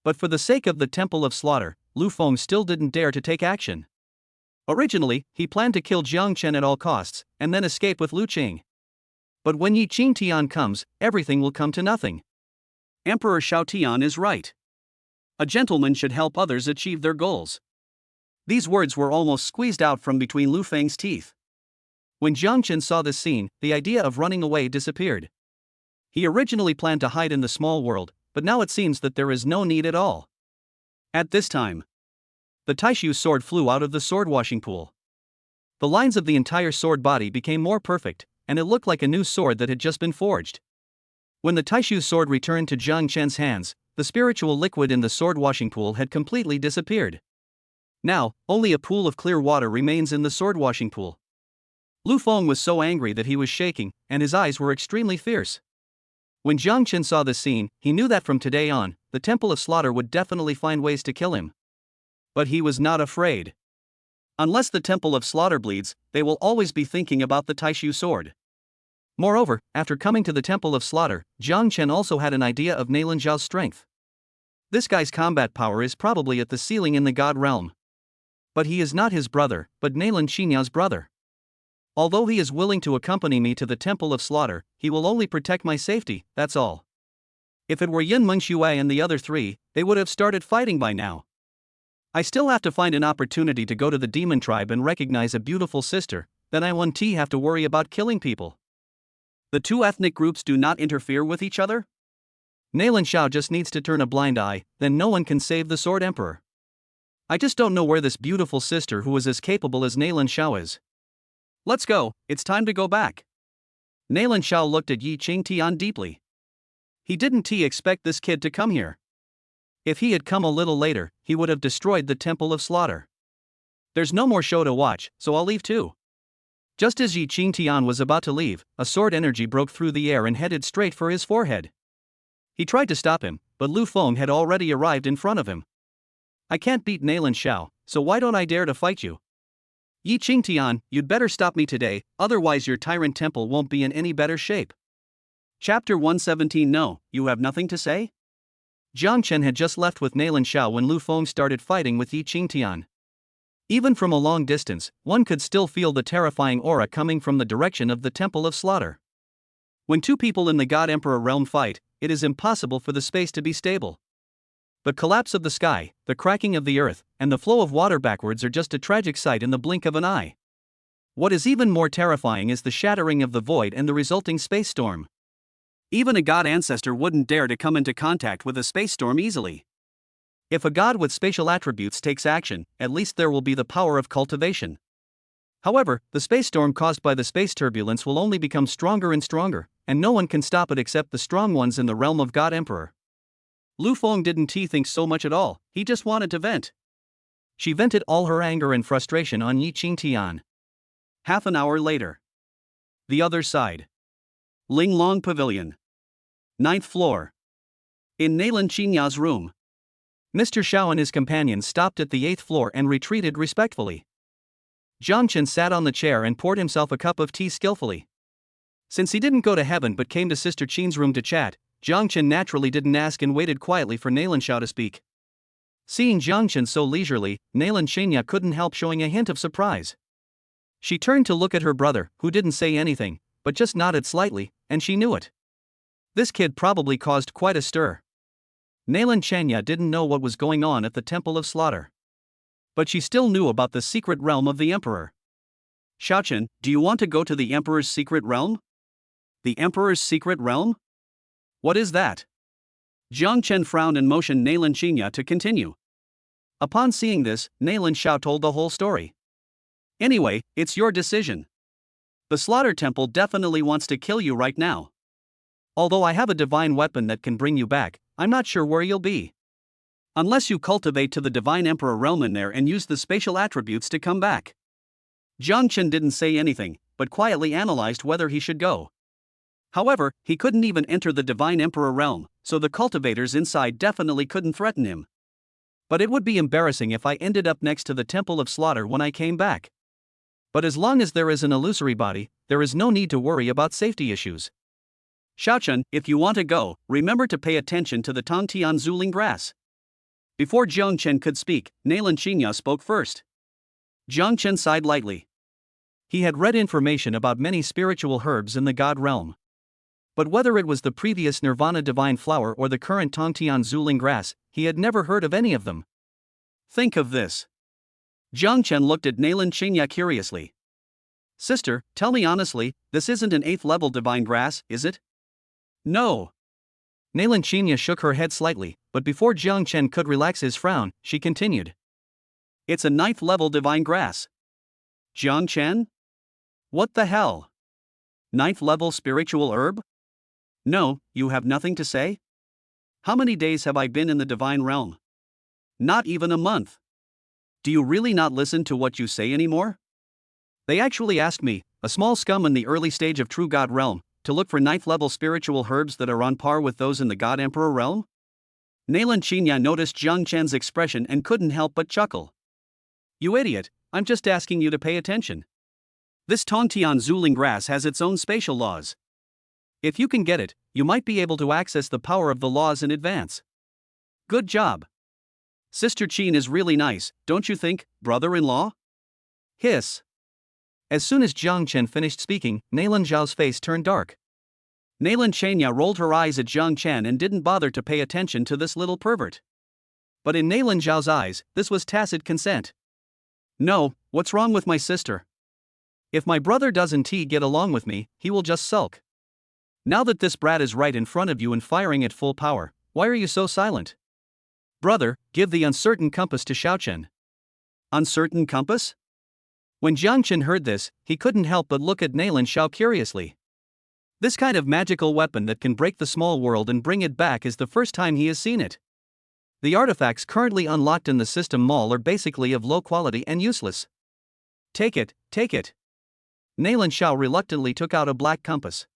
But for the sake of the Temple of Slaughter, Lu Feng still didn't dare to take action. Originally, he planned to kill Jiang Chen at all costs, and then escape with Lu Qing. But when Yi Qing Tian comes, everything will come to nothing. Emperor Xiao Tian is right. A gentleman should help others achieve their goals. These words were almost squeezed out from between Lu Feng's teeth. When Jiang Chen saw this scene, the idea of running away disappeared. He originally planned to hide in the small world, but now it seems that there is no need at all. At this time, the Taishu sword flew out of the sword washing pool. The lines of the entire sword body became more perfect, and it looked like a new sword that had just been forged. When the Taishu sword returned to Jiang Chen's hands, the spiritual liquid in the sword washing pool had completely disappeared. Now, only a pool of clear water remains in the sword washing pool. Lu Feng was so angry that he was shaking, and his eyes were extremely fierce. When Jiang Chen saw this scene, he knew that from today on, the Temple of Slaughter would definitely find ways to kill him. But he was not afraid. Unless the Temple of Slaughter bleeds, they will always be thinking about the Taishu sword. Moreover, after coming to the Temple of Slaughter, Jiang Chen also had an idea of Nalin Zhao's strength. This guy's combat power is probably at the ceiling in the God realm. But he is not his brother, but Nalin Xinya's brother. Although he is willing to accompany me to the Temple of Slaughter, he will only protect my safety, that's all. If it were Yin Mengxue and the other three, they would have started fighting by now. I still have to find an opportunity to go to the demon tribe and recognize a beautiful sister, then I won't have to worry about killing people. The two ethnic groups do not interfere with each other? Nalin Xiao just needs to turn a blind eye, then no one can save the Sword Emperor. I just don't know where this beautiful sister who is as capable as Nalin Xiao is. Let's go, it's time to go back. Nalin Xiao looked at Yi Qing Tian deeply. He didn't expect this kid to come here. If he had come a little later, he would have destroyed the Temple of Slaughter. There's no more show to watch, so I'll leave too. Just as Yi Qing Tian was about to leave, a sword energy broke through the air and headed straight for his forehead. He tried to stop him, but Lu Feng had already arrived in front of him. I can't beat Nalin Xiao, so why don't I dare to fight you? Yi Qing Tian, you'd better stop me today, otherwise your tyrant temple won't be in any better shape. Chapter 117. No, you have nothing to say? Jiang Chen had just left with Nalin Xiao when Lu Feng started fighting with Yi Qing Tian. Even from a long distance, one could still feel the terrifying aura coming from the direction of the Temple of Slaughter. When two people in the God Emperor realm fight, it is impossible for the space to be stable. The collapse of the sky, the cracking of the earth, and the flow of water backwards are just a tragic sight in the blink of an eye. What is even more terrifying is the shattering of the void and the resulting space storm. Even a god ancestor wouldn't dare to come into contact with a space storm easily. If a god with spatial attributes takes action, at least there will be the power of cultivation. However, the space storm caused by the space turbulence will only become stronger and stronger, and no one can stop it except the strong ones in the realm of God Emperor. Lu Feng didn't think so much at all, he just wanted to vent. She vented all her anger and frustration on Yi Qing Tian. Half an hour later. The other side. Ling Long Pavilion. 9th floor. In Nalin Xinya's room. Mr. Xiao and his companions stopped at the 8th floor and retreated respectfully. Jiang Chen sat on the chair and poured himself a cup of tea skillfully. Since he didn't go to heaven but came to Sister Qin's room to chat, Jiang Chen naturally didn't ask and waited quietly for Nalin Xiao to speak. Seeing Jiang Chen so leisurely, Nalin Xinya couldn't help showing a hint of surprise. She turned to look at her brother, who didn't say anything, but just nodded slightly, and she knew it. This kid probably caused quite a stir. Nalin Xinya didn't know what was going on at the Temple of Slaughter. But she still knew about the secret realm of the Emperor. Xiaochen, do you want to go to the Emperor's secret realm? The Emperor's secret realm? What is that? Jiang Chen frowned and motioned Nalin Xinya to continue. Upon seeing this, Nalin Xiao told the whole story. Anyway, it's your decision. The Slaughter Temple definitely wants to kill you right now. Although I have a divine weapon that can bring you back, I'm not sure where you'll be. Unless you cultivate to the Divine Emperor realm in there and use the spatial attributes to come back. Jiang Chen didn't say anything, but quietly analyzed whether he should go. However, he couldn't even enter the Divine Emperor realm, so the cultivators inside definitely couldn't threaten him. But it would be embarrassing if I ended up next to the Temple of Slaughter when I came back. But as long as there is an illusory body, there is no need to worry about safety issues. Xiaochen, if you want to go, remember to pay attention to the Tongtian Zuling grass. Before Jiang Chen could speak, Nailan Qinya spoke first. Jiang Chen sighed lightly. He had read information about many spiritual herbs in the God realm. But whether it was the previous Nirvana Divine Flower or the current Tongtian Zuling grass, he had never heard of any of them. Think of this. Jiang Chen looked at Nailan Qinya curiously. Sister, tell me honestly, this isn't an 8th level divine grass, is it? No. Nailan Qinya shook her head slightly, but before Jiang Chen could relax his frown, she continued. It's a 9th level divine grass. Jiang Chen? What the hell? 9th level spiritual herb? No, you have nothing to say? How many days have I been in the divine realm? Not even a month. Do you really not listen to what you say anymore? They actually asked me, a small scum in the early stage of True God realm, to look for 9th level spiritual herbs that are on par with those in the God Emperor realm? Nailan Qinya noticed Jiang Chen's expression and couldn't help but chuckle. You idiot, I'm just asking you to pay attention. This Tongtian Zuling grass has its own spatial laws. If you can get it, you might be able to access the power of the laws in advance. Good job. Sister Qin is really nice, don't you think, brother-in-law? Hiss. As soon as Jiang Chen finished speaking, Nailan Zhao's face turned dark. Nailan Qinya rolled her eyes at Jiang Chen and didn't bother to pay attention to this little pervert. But in Nailan Zhao's eyes, this was tacit consent. No, what's wrong with my sister? If my brother doesn't get along with me, he will just sulk. Now that this brat is right in front of you and firing at full power, why are you so silent? Brother, give the uncertain compass to Xiaochen. Uncertain compass? When Jiang Chen heard this, he couldn't help but look at Nailan Xiao curiously. This kind of magical weapon that can break the small world and bring it back is the first time he has seen it. The artifacts currently unlocked in the system mall are basically of low quality and useless. Take it, take it. Nailan Xiao reluctantly took out a black compass.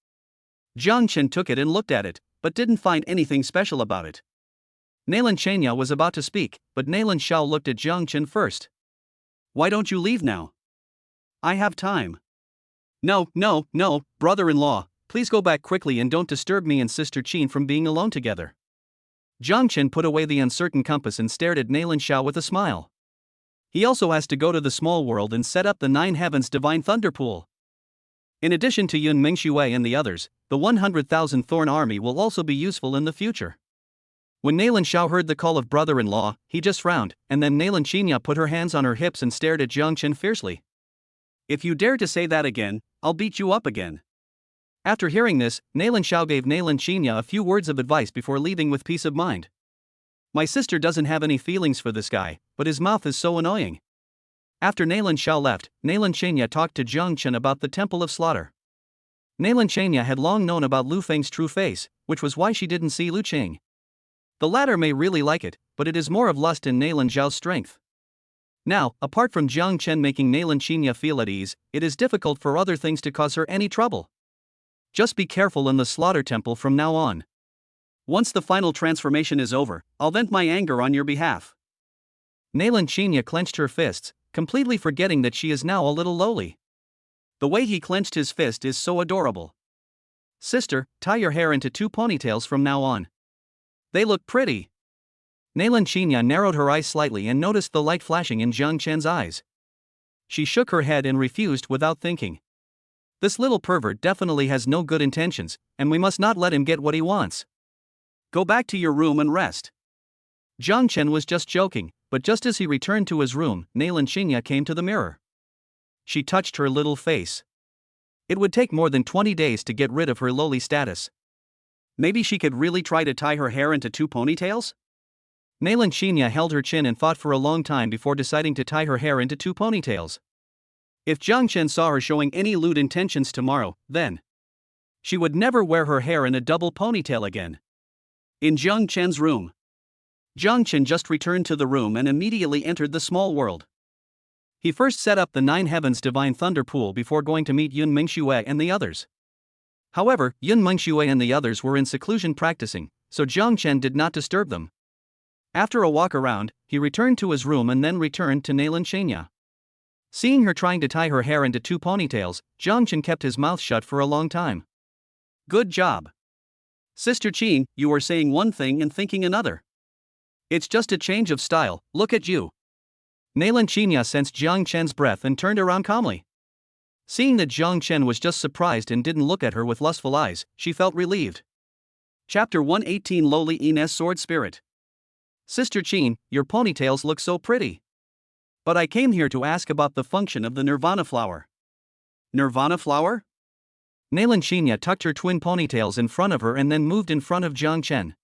Jiang Chen took it and looked at it, but didn't find anything special about it. Nailan Qinya was about to speak, but Nailan Xiao looked at Jiang Chen first. Why don't you leave now? I have time. No, brother-in-law, please go back quickly and don't disturb me and Sister Qin from being alone together. Jiang Chen put away the uncertain compass and stared at Nailan Xiao with a smile. He also has to go to the small world and set up the 9 Heavens Divine Thunder Pool. In addition to Yun Mingshui and the others, the 100,000 Thorn Army will also be useful in the future. When Nailan Xiao heard the call of brother-in-law, he just frowned, and then Nailan Qinya put her hands on her hips and stared at Jiang Chen fiercely. If you dare to say that again, I'll beat you up again. After hearing this, Nailan Xiao gave Nailan Qinya a few words of advice before leaving with peace of mind. My sister doesn't have any feelings for this guy, but his mouth is so annoying. After Nailan Xiao left, Nailan Qinya talked to Jiang Chen about the Temple of Slaughter. Nailan Qinya had long known about Lu Feng's true face, which was why she didn't see Lu Qing. The latter may really like it, but it is more of lust in Nailan Zhao's strength. Now, apart from Jiang Chen making Nailan Qinya feel at ease, it is difficult for other things to cause her any trouble. Just be careful in the Slaughter Temple from now on. Once the final transformation is over, I'll vent my anger on your behalf. Nailan Qinya clenched her fists, completely forgetting that she is now a little lowly. The way he clenched his fist is so adorable. Sister, tie your hair into 2 ponytails from now on. They look pretty. Nailan Qinya narrowed her eyes slightly and noticed the light flashing in Jiang Chen's eyes. She shook her head and refused without thinking. This little pervert definitely has no good intentions, and we must not let him get what he wants. Go back to your room and rest. Jiang Chen was just joking, but just as he returned to his room, Nailan Qinya came to the mirror. She touched her little face. It would take more than 20 days to get rid of her lowly status. Maybe she could really try to tie her hair into 2 ponytails? Nailan Qinya held her chin and thought for a long time before deciding to tie her hair into 2 ponytails. If Jiang Chen saw her showing any lewd intentions tomorrow, then she would never wear her hair in a double ponytail again. In Jiang Chen's room, Jiang Chen just returned to the room and immediately entered the small world. He first set up the Nine Heavens Divine Thunder Pool before going to meet Yun Mingxue and the others. However, Yun Mingxue and the others were in seclusion practicing, so Jiang Chen did not disturb them. After a walk around, he returned to his room and then returned to Nailan Shenya. Seeing her trying to tie her hair into two ponytails, Jiang Chen kept his mouth shut for a long time. Good job. Sister Qin, you were saying one thing and thinking another. It's just a change of style, look at you. Nailan Shenya sensed Jiang Chen's breath and turned around calmly. Seeing that Jiang Chen was just surprised and didn't look at her with lustful eyes, she felt relieved. Chapter 118 Lowly Ines Sword Spirit. Sister Qin, your ponytails look so pretty. But I came here to ask about the function of the Nirvana flower. Nirvana flower? Nailan Shenya tucked her twin ponytails in front of her and then moved in front of Jiang Chen.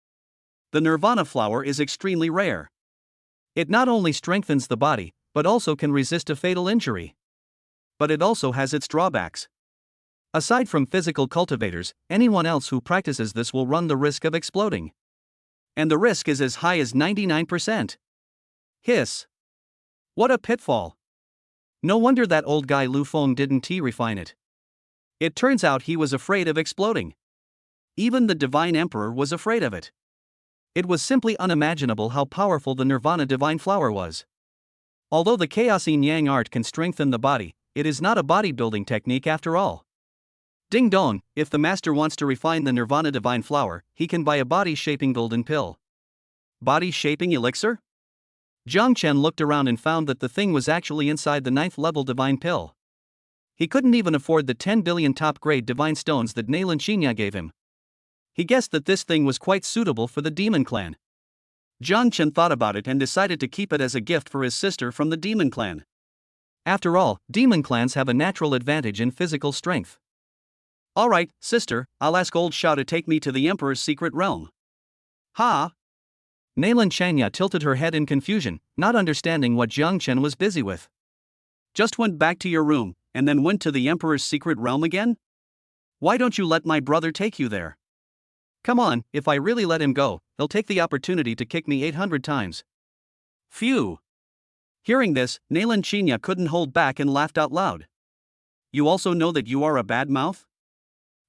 The Nirvana flower is extremely rare. It not only strengthens the body, but also can resist a fatal injury. But it also has its drawbacks. Aside from physical cultivators, anyone else who practices this will run the risk of exploding. And the risk is as high as 99%. Hiss. What a pitfall. No wonder that old guy Lu Feng didn't refine it. It turns out he was afraid of exploding. Even the Divine Emperor was afraid of it. It was simply unimaginable how powerful the Nirvana Divine Flower was. Although the Chaos Yin Yang art can strengthen the body, it is not a bodybuilding technique after all. Ding dong, if the master wants to refine the Nirvana Divine Flower, he can buy a body-shaping golden pill. Body-shaping elixir? Jiang Chen looked around and found that the thing was actually inside the 9th level divine pill. He couldn't even afford the 10 billion top-grade divine stones that Nailan Shenya gave him. He guessed that this thing was quite suitable for the Demon Clan. Jiang Chen thought about it and decided to keep it as a gift for his sister from the Demon Clan. After all, Demon Clans have a natural advantage in physical strength. Alright, sister, I'll ask old Xiao to take me to the Emperor's secret realm. Ha! Nailan Shenya tilted her head in confusion, not understanding what Jiang Chen was busy with. Just went back to your room, and then went to the Emperor's secret realm again? Why don't you let my brother take you there? Come on, if I really let him go, he'll take the opportunity to kick me 800 times. Phew! Hearing this, Nailan Shenya couldn't hold back and laughed out loud. You also know that you are a bad mouth?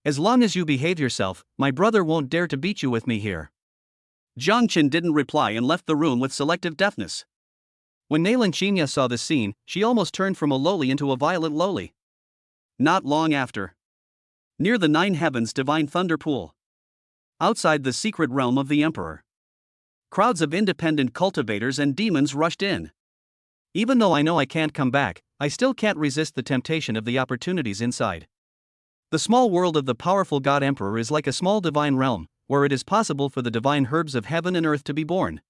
As long as you behave yourself, my brother won't dare to beat you with me here. Jiang Chen didn't reply and left the room with selective deafness. When Nailan Shenya saw this scene, she almost turned from a lowly into a violent lowly. Not long after. Near the Nine Heavens Divine Thunder Pool. Outside the secret realm of the Emperor. Crowds of independent cultivators and demons rushed in. Even though I know I can't come back, I still can't resist the temptation of the opportunities inside. The small world of the powerful God Emperor is like a small divine realm, where it is possible for the divine herbs of heaven and earth to be born.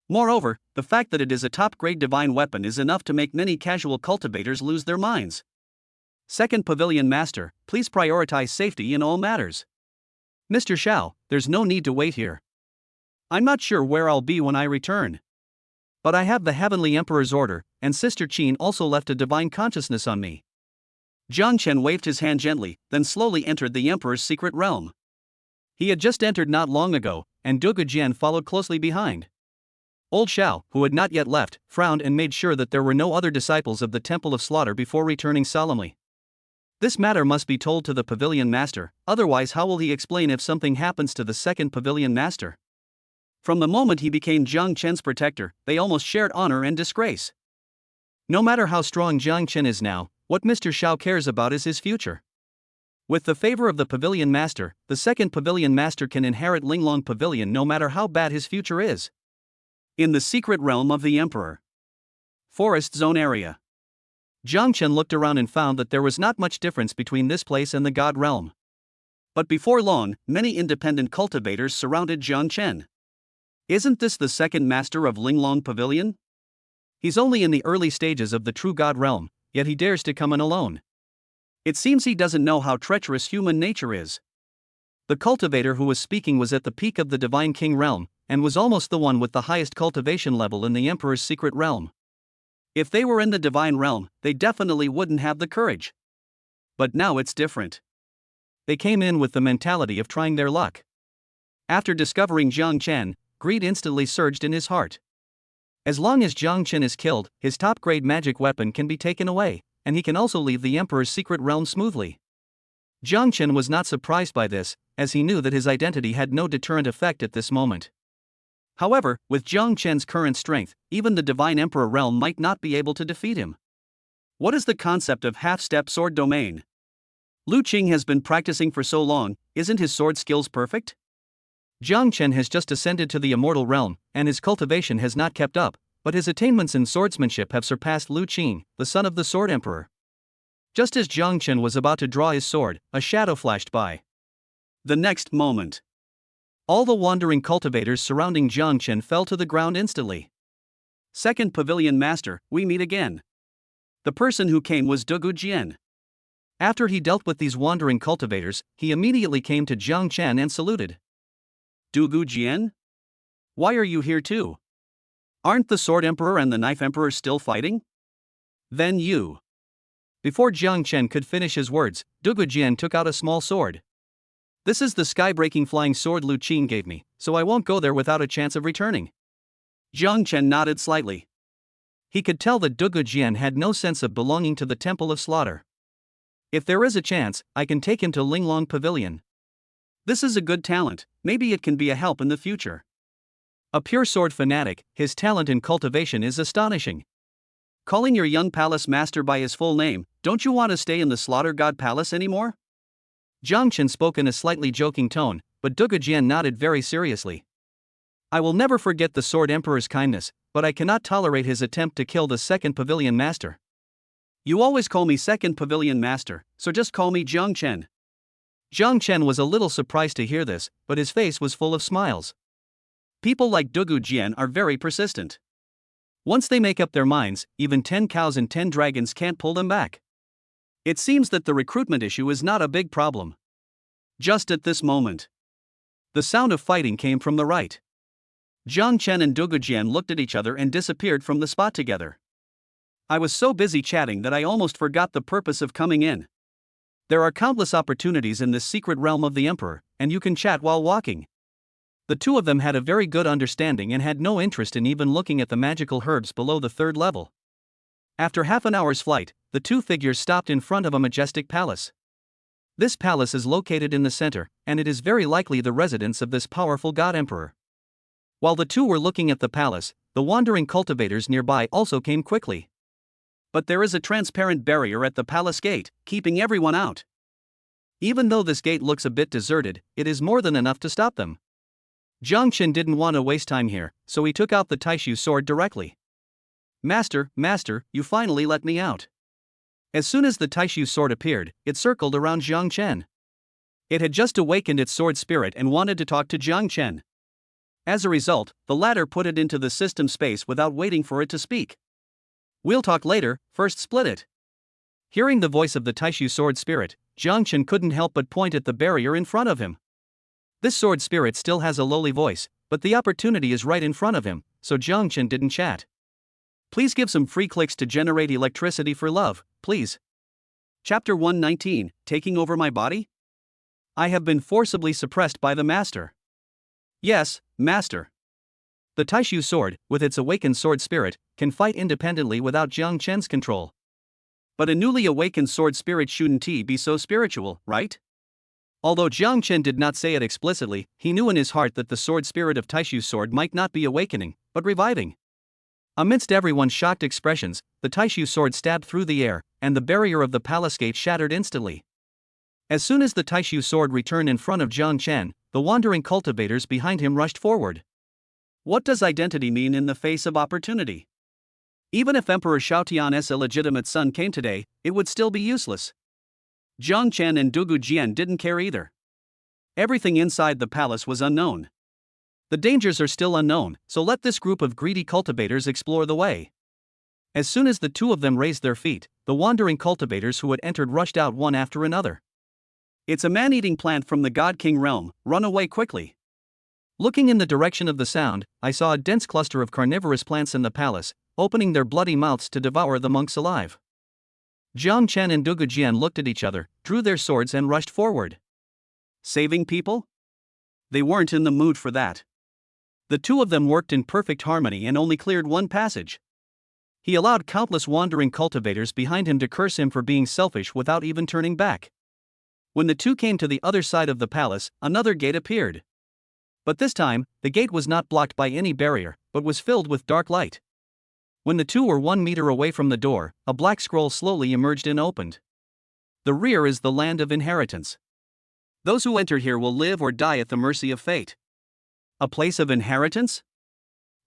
Moreover, the fact that it is a top-grade divine weapon is enough to make many casual cultivators lose their minds. Second Pavilion Master, please prioritize safety in all matters. Mr. Xiao, there's no need to wait here. I'm not sure where I'll be when I return. But I have the Heavenly Emperor's order, and Sister Qin also left a divine consciousness on me. Jiang Chen waved his hand gently, then slowly entered the Emperor's secret realm. He had just entered not long ago, and Dugu Jian followed closely behind. Old Xiao, who had not yet left, frowned and made sure that there were no other disciples of the Temple of Slaughter before returning solemnly. This matter must be told to the Pavilion Master, otherwise how will he explain if something happens to the second Pavilion Master? From the moment he became Jiang Chen's protector, they almost shared honor and disgrace. No matter how strong Jiang Chen is now, what Mr. Xiao cares about is his future. With the favor of the Pavilion Master, the second Pavilion Master can inherit Linglong Pavilion no matter how bad his future is. In the secret realm of the Emperor. Forest Zone area. Jiang Chen looked around and found that there was not much difference between this place and the God realm. But before long, many independent cultivators surrounded Jiang Chen. Isn't this the second master of Linglong Pavilion? He's only in the early stages of the true God realm, yet he dares to come in alone. It seems he doesn't know how treacherous human nature is. The cultivator who was speaking was at the peak of the Divine King realm, and was almost the one with the highest cultivation level in the Emperor's secret realm. If they were in the divine realm, they definitely wouldn't have the courage. But now it's different. They came in with the mentality of trying their luck. After discovering Jiang Chen, greed instantly surged in his heart. As long as Jiang Chen is killed, his top-grade magic weapon can be taken away, and he can also leave the Emperor's secret realm smoothly. Jiang Chen was not surprised by this, as he knew that his identity had no deterrent effect at this moment. However, with Jiang Chen's current strength, even the Divine Emperor realm might not be able to defeat him. What is the concept of half-step sword domain? Lu Qing has been practicing for so long, isn't his sword skills perfect? Jiang Chen has just ascended to the immortal realm, and his cultivation has not kept up, but his attainments in swordsmanship have surpassed Lu Qing, the son of the Sword Emperor. Just as Jiang Chen was about to draw his sword, a shadow flashed by. The next moment, all the wandering cultivators surrounding Jiang Chen fell to the ground instantly. Second Pavilion Master, we meet again. The person who came was Dugu Jian. After he dealt with these wandering cultivators, he immediately came to Jiang Chen and saluted. Dugu Jian? Why are you here too? Aren't the Sword Emperor and the Knife Emperor still fighting? Then you. Before Jiang Chen could finish his words, Dugu Jian took out a small sword. This is the sky-breaking flying sword Lu Qing gave me, so I won't go there without a chance of returning. Jiang Chen nodded slightly. He could tell that Dugu Jian had no sense of belonging to the Temple of Slaughter. If there is a chance, I can take him to Linglong Pavilion. This is a good talent, maybe it can be a help in the future. A pure sword fanatic, his talent in cultivation is astonishing. Calling your young palace master by his full name, don't you want to stay in the Slaughter God Palace anymore? Jiang Chen spoke in a slightly joking tone, but Dugu Jian nodded very seriously. I will never forget the Sword Emperor's kindness, but I cannot tolerate his attempt to kill the Second Pavilion Master. You always call me Second Pavilion Master, so just call me Jiang Chen. Jiang Chen was a little surprised to hear this, but his face was full of smiles. People like Dugu Jian are very persistent. Once they make up their minds, even 10 cows and 10 dragons can't pull them back. It seems that the recruitment issue is not a big problem. Just at this moment, the sound of fighting came from the right. Jiang Chen and Dugu Jian looked at each other and disappeared from the spot together. I was so busy chatting that I almost forgot the purpose of coming in. There are countless opportunities in this secret realm of the Emperor, and you can chat while walking. The two of them had a very good understanding and had no interest in even looking at the magical herbs below the third level. After half an hour's flight, the two figures stopped in front of a majestic palace. This palace is located in the center, and it is very likely the residence of this powerful God Emperor. While the two were looking at the palace, the wandering cultivators nearby also came quickly. But there is a transparent barrier at the palace gate, keeping everyone out. Even though this gate looks a bit deserted, it is more than enough to stop them. Jiang Chen didn't want to waste time here, so he took out the Taishu sword directly. Master, you finally let me out. As soon as the Taishu sword appeared, it circled around Jiang Chen. It had just awakened its sword spirit and wanted to talk to Jiang Chen. As a result, the latter put it into the system space without waiting for it to speak. We'll talk later, first split it. Hearing the voice of the Taishu sword spirit, Jiang Chen couldn't help but point at the barrier in front of him. This sword spirit still has a lowly voice, but the opportunity is right in front of him, so Jiang Chen didn't chat. Please give some free clicks to generate electricity for love, please. Chapter 119, Taking Over My Body? I have been forcibly suppressed by the Master. Yes, Master. The Taishu sword, with its awakened sword spirit, can fight independently without Jiang Chen's control. But a newly awakened sword spirit shouldn't be so spiritual, right? Although Jiang Chen did not say it explicitly, he knew in his heart that the sword spirit of Taishu's sword might not be awakening, but reviving. Amidst everyone's shocked expressions, the Taishu sword stabbed through the air, and the barrier of the palace gate shattered instantly. As soon as the Taishu sword returned in front of Jiang Chen, the wandering cultivators behind him rushed forward. What does identity mean in the face of opportunity? Even if Emperor Xiaotian's illegitimate son came today, it would still be useless. Jiang Chen and Dugu Jian didn't care either. Everything inside the palace was unknown. The dangers are still unknown, so let this group of greedy cultivators explore the way. As soon as the two of them raised their feet, the wandering cultivators who had entered rushed out one after another. It's a man-eating plant from the God King realm, run away quickly. Looking in the direction of the sound, I saw a dense cluster of carnivorous plants in the palace, opening their bloody mouths to devour the monks alive. Jiang Chen and Dugu Jian looked at each other, drew their swords and rushed forward. Saving people? They weren't in the mood for that. The two of them worked in perfect harmony and only cleared one passage. He allowed countless wandering cultivators behind him to curse him for being selfish without even turning back. When the two came to the other side of the palace, another gate appeared. But this time, the gate was not blocked by any barrier, but was filled with dark light. When the two were 1 meter away from the door, a black scroll slowly emerged and opened. The rear is the land of inheritance. Those who enter here will live or die at the mercy of fate. A place of inheritance?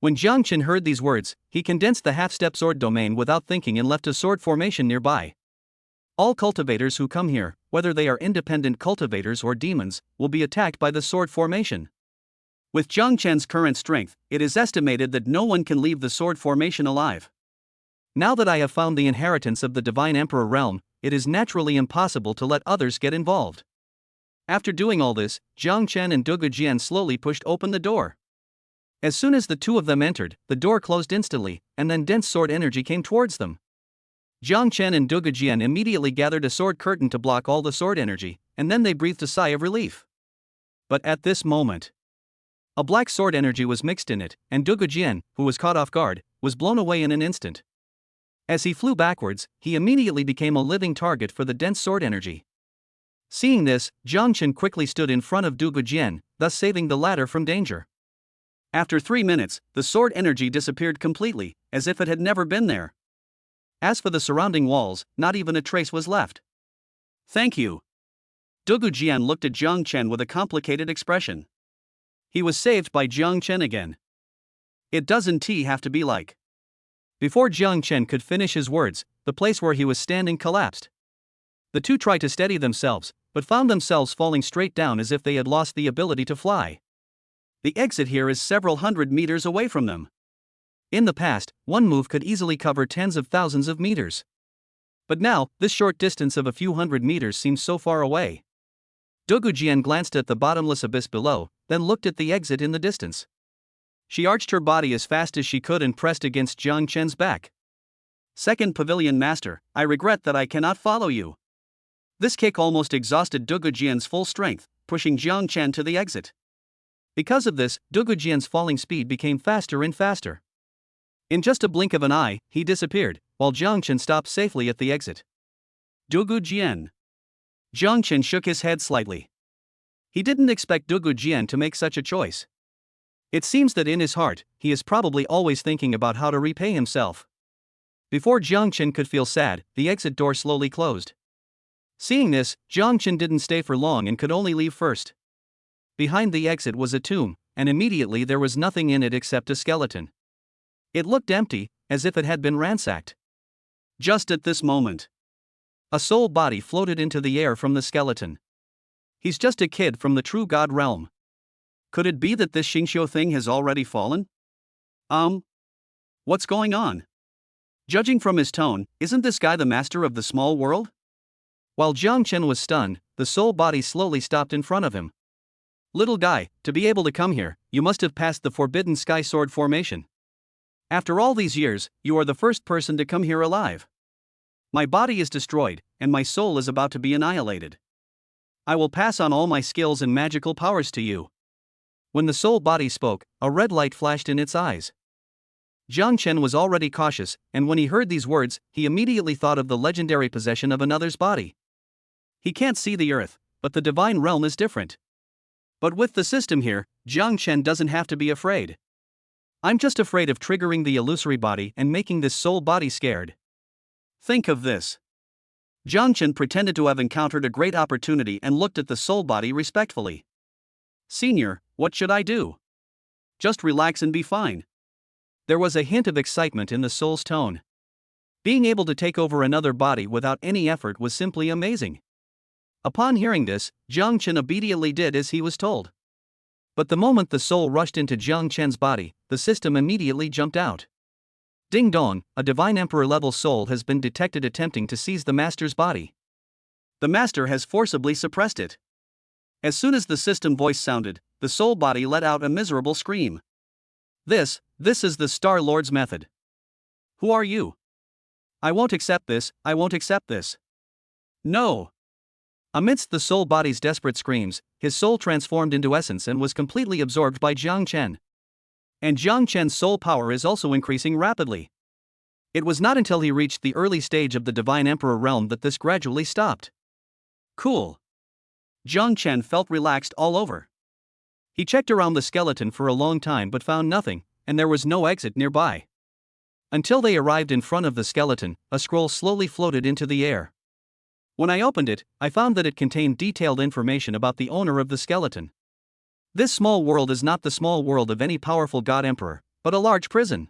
When Jiang Chen heard these words, he condensed the half-step sword domain without thinking and left a sword formation nearby. All cultivators who come here, whether they are independent cultivators or demons, will be attacked by the sword formation. With Jiang Chen's current strength, it is estimated that no one can leave the sword formation alive. Now that I have found the inheritance of the Divine Emperor realm, it is naturally impossible to let others get involved. After doing all this, Jiang Chen and Dugu Jian slowly pushed open the door. As soon as the two of them entered, the door closed instantly, and then dense sword energy came towards them. Jiang Chen and Dugu Jian immediately gathered a sword curtain to block all the sword energy, and then they breathed a sigh of relief. But at this moment, a black sword energy was mixed in it, and Dugu Jian, who was caught off guard, was blown away in an instant. As he flew backwards, he immediately became a living target for the dense sword energy. Seeing this, Jiang Chen quickly stood in front of Dugu Jian, thus saving the latter from danger. After 3 minutes, the sword energy disappeared completely, as if it had never been there. As for the surrounding walls, not even a trace was left. Thank you. Dugu Jian looked at Jiang Chen with a complicated expression. He was saved by Jiang Chen again. It doesn't have to be like. Before Jiang Chen could finish his words, the place where he was standing collapsed. The two tried to steady themselves, but found themselves falling straight down as if they had lost the ability to fly. The exit here is several hundred meters away from them. In the past, one move could easily cover tens of thousands of meters. But now, this short distance of a few hundred meters seems so far away. Dugu Jian glanced at the bottomless abyss below, then looked at the exit in the distance. She arched her body as fast as she could and pressed against Jiang Chen's back. Second Pavilion Master, I regret that I cannot follow you. This kick almost exhausted Dugu Jian's full strength, pushing Jiang Chen to the exit. Because of this, Dugu Jian's falling speed became faster and faster. In just a blink of an eye, he disappeared, while Jiang Chen stopped safely at the exit. Dugu Jian. Jiang Chen shook his head slightly. He didn't expect Dugu Jian to make such a choice. It seems that in his heart, he is probably always thinking about how to repay himself. Before Jiang Chen could feel sad, the exit door slowly closed. Seeing this, Jiang Chen didn't stay for long and could only leave first. Behind the exit was a tomb, and immediately there was nothing in it except a skeleton. It looked empty, as if it had been ransacked. Just at this moment, a soul body floated into the air from the skeleton. He's just a kid from the true god realm. Could it be that this Xingqiu thing has already fallen? What's going on? Judging from his tone, isn't this guy the master of the small world? While Jiang Chen was stunned, the soul body slowly stopped in front of him. Little guy, to be able to come here, you must have passed the Forbidden Sky Sword formation. After all these years, you are the first person to come here alive. My body is destroyed, and my soul is about to be annihilated. I will pass on all my skills and magical powers to you. When the soul body spoke, a red light flashed in its eyes. Jiang Chen was already cautious, and when he heard these words, he immediately thought of the legendary possession of another's body. He can't see the earth, but the divine realm is different. But with the system here, Jiang Chen doesn't have to be afraid. I'm just afraid of triggering the illusory body and making this soul body scared. Think of this. Jiang Chen pretended to have encountered a great opportunity and looked at the soul body respectfully. Senior, what should I do? Just relax and be fine. There was a hint of excitement in the soul's tone. Being able to take over another body without any effort was simply amazing. Upon hearing this, Jiang Chen obediently did as he was told. But the moment the soul rushed into Jiang Chen's body, the system immediately jumped out. Ding dong, a Divine Emperor level soul has been detected attempting to seize the master's body. The master has forcibly suppressed it. As soon as the system voice sounded, the soul body let out a miserable scream. This is the Star Lord's method. Who are you? I won't accept this, I won't accept this. No. Amidst the soul body's desperate screams, his soul transformed into essence and was completely absorbed by Jiang Chen. And Jiang Chen's soul power is also increasing rapidly. It was not until he reached the early stage of the Divine Emperor realm that this gradually stopped. Cool. Jiang Chen felt relaxed all over. He checked around the skeleton for a long time but found nothing, and there was no exit nearby. Until they arrived in front of the skeleton, a scroll slowly floated into the air. When I opened it, I found that it contained detailed information about the owner of the skeleton. This small world is not the small world of any powerful god emperor, but a large prison.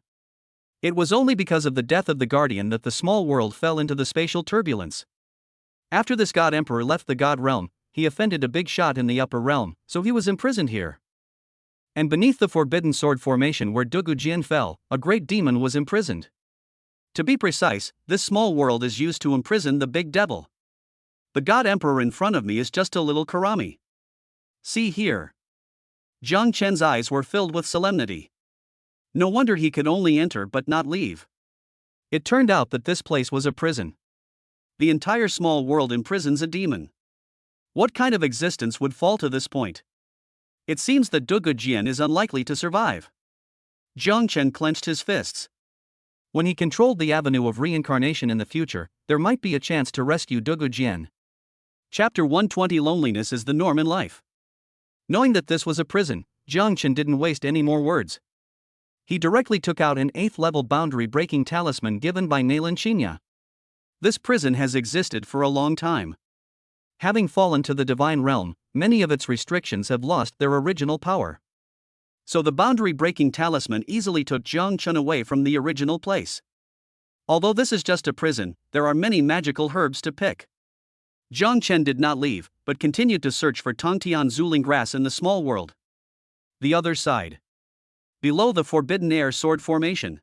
It was only because of the death of the guardian that the small world fell into the spatial turbulence. After this god emperor left the god realm, he offended a big shot in the upper realm, so he was imprisoned here. And beneath the forbidden sword formation where Dugu Jian fell, a great demon was imprisoned. To be precise, this small world is used to imprison the big devil. The god emperor in front of me is just a little Karami. See here. Jiang Chen's eyes were filled with solemnity. No wonder he could only enter but not leave. It turned out that this place was a prison. The entire small world imprisons a demon. What kind of existence would fall to this point? It seems that Dugu Jian is unlikely to survive. Jiang Chen clenched his fists. When he controlled the avenue of reincarnation in the future, there might be a chance to rescue Dugu Jian. Chapter 120 Loneliness is the norm in life. Knowing that this was a prison, Jiang Chen didn't waste any more words. He directly took out an 8th level boundary breaking talisman given by Naylan Qinya. This prison has existed for a long time. Having fallen to the divine realm, many of its restrictions have lost their original power. So the boundary-breaking talisman easily took Jiang Chen away from the original place. Although this is just a prison, there are many magical herbs to pick. Jiang Chen did not leave, but continued to search for Tongtian Zuling grass in the small world. The other side. Below the forbidden air sword formation.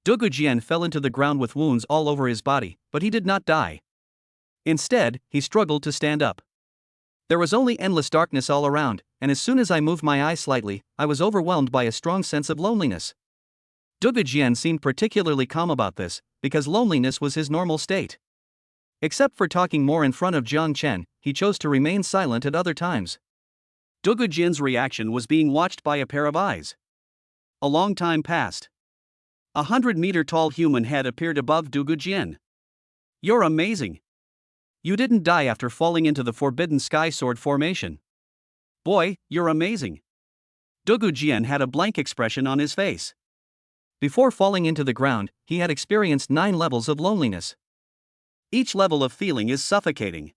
Dugu Jian fell into the ground with wounds all over his body, but he did not die. Instead, he struggled to stand up. There was only endless darkness all around, and as soon as I moved my eyes slightly, I was overwhelmed by a strong sense of loneliness. Dugu Jian seemed particularly calm about this, because loneliness was his normal state. Except for talking more in front of Jiang Chen, he chose to remain silent at other times. Dugu Jian's reaction was being watched by a pair of eyes. A long time passed. 100-meter-tall human head appeared above Dugu Jian. You're amazing. You didn't die after falling into the forbidden sky sword formation. Boy, you're amazing. Dugu Jian had a blank expression on his face. Before falling into the ground, he had experienced 9 levels of loneliness. Each level of feeling is suffocating.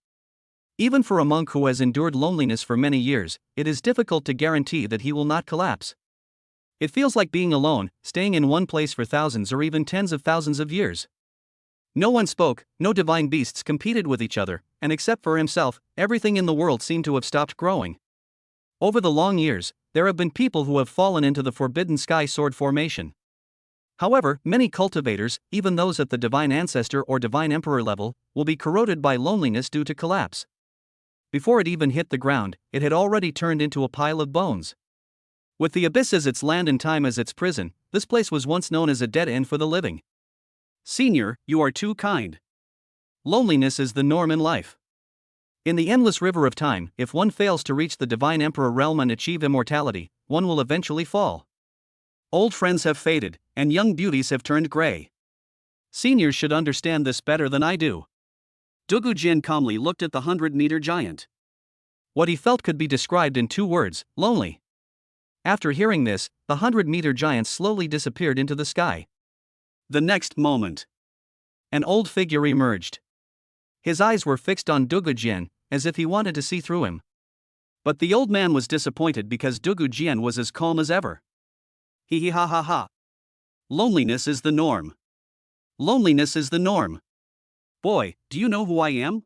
Even for a monk who has endured loneliness for many years, it is difficult to guarantee that he will not collapse. It feels like being alone, staying in one place for thousands or even tens of thousands of years. No one spoke, no divine beasts competed with each other, and except for himself, everything in the world seemed to have stopped growing. Over the long years, there have been people who have fallen into the forbidden sky sword formation. However, many cultivators, even those at the divine ancestor or divine emperor level, will be corroded by loneliness due to collapse. Before it even hit the ground, it had already turned into a pile of bones. With the abyss as its land and time as its prison, this place was once known as a dead end for the living. Senior, you are too kind. Loneliness is the norm in life. In the endless river of time, if one fails to reach the divine emperor realm and achieve immortality, one will eventually fall. Old friends have faded, and young beauties have turned gray. Seniors should understand this better than I do. Dugu Jian calmly looked at the 100-meter giant. What he felt could be described in 2 words: lonely. After hearing this, the 100-meter giant slowly disappeared into the sky. The next moment, an old figure emerged. His eyes were fixed on Dugu Jian, as if he wanted to see through him. But the old man was disappointed because Dugu Jian was as calm as ever. Hee hee ha ha ha. Loneliness is the norm. Loneliness is the norm. Boy, do you know who I am?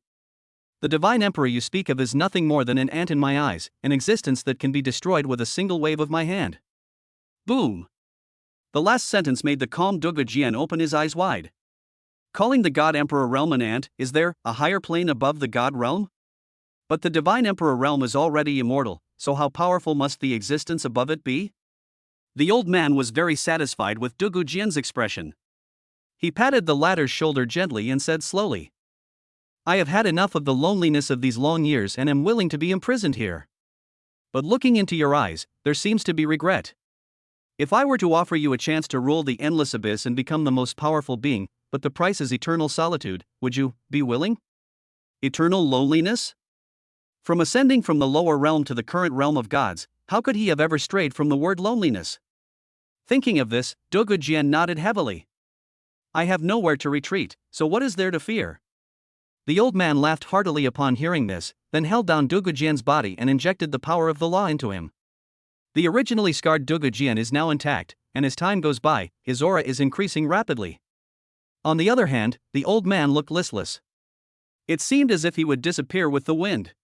The divine emperor you speak of is nothing more than an ant in my eyes, an existence that can be destroyed with a single wave of my hand. Boom. The last sentence made the calm Dugu Jian open his eyes wide. Calling the God Emperor realm an ant, is there a higher plane above the God realm? But the Divine Emperor realm is already immortal, so how powerful must the existence above it be? The old man was very satisfied with Dugu Jian's expression. He patted the latter's shoulder gently and said slowly, "I have had enough of the loneliness of these long years and am willing to be imprisoned here. But looking into your eyes, there seems to be regret. If I were to offer you a chance to rule the endless abyss and become the most powerful being, but the price is eternal solitude, would you be willing? Eternal loneliness? From ascending from the lower realm to the current realm of gods, how could he have ever strayed from the word loneliness? Thinking of this, Dogu Jian nodded heavily. I have nowhere to retreat, so what is there to fear? The old man laughed heartily upon hearing this, then held down Dogu Jian's body and injected the power of the law into him. The originally scarred Dogu Jian is now intact, and as time goes by, his aura is increasing rapidly. On the other hand, the old man looked listless. It seemed as if he would disappear with the wind.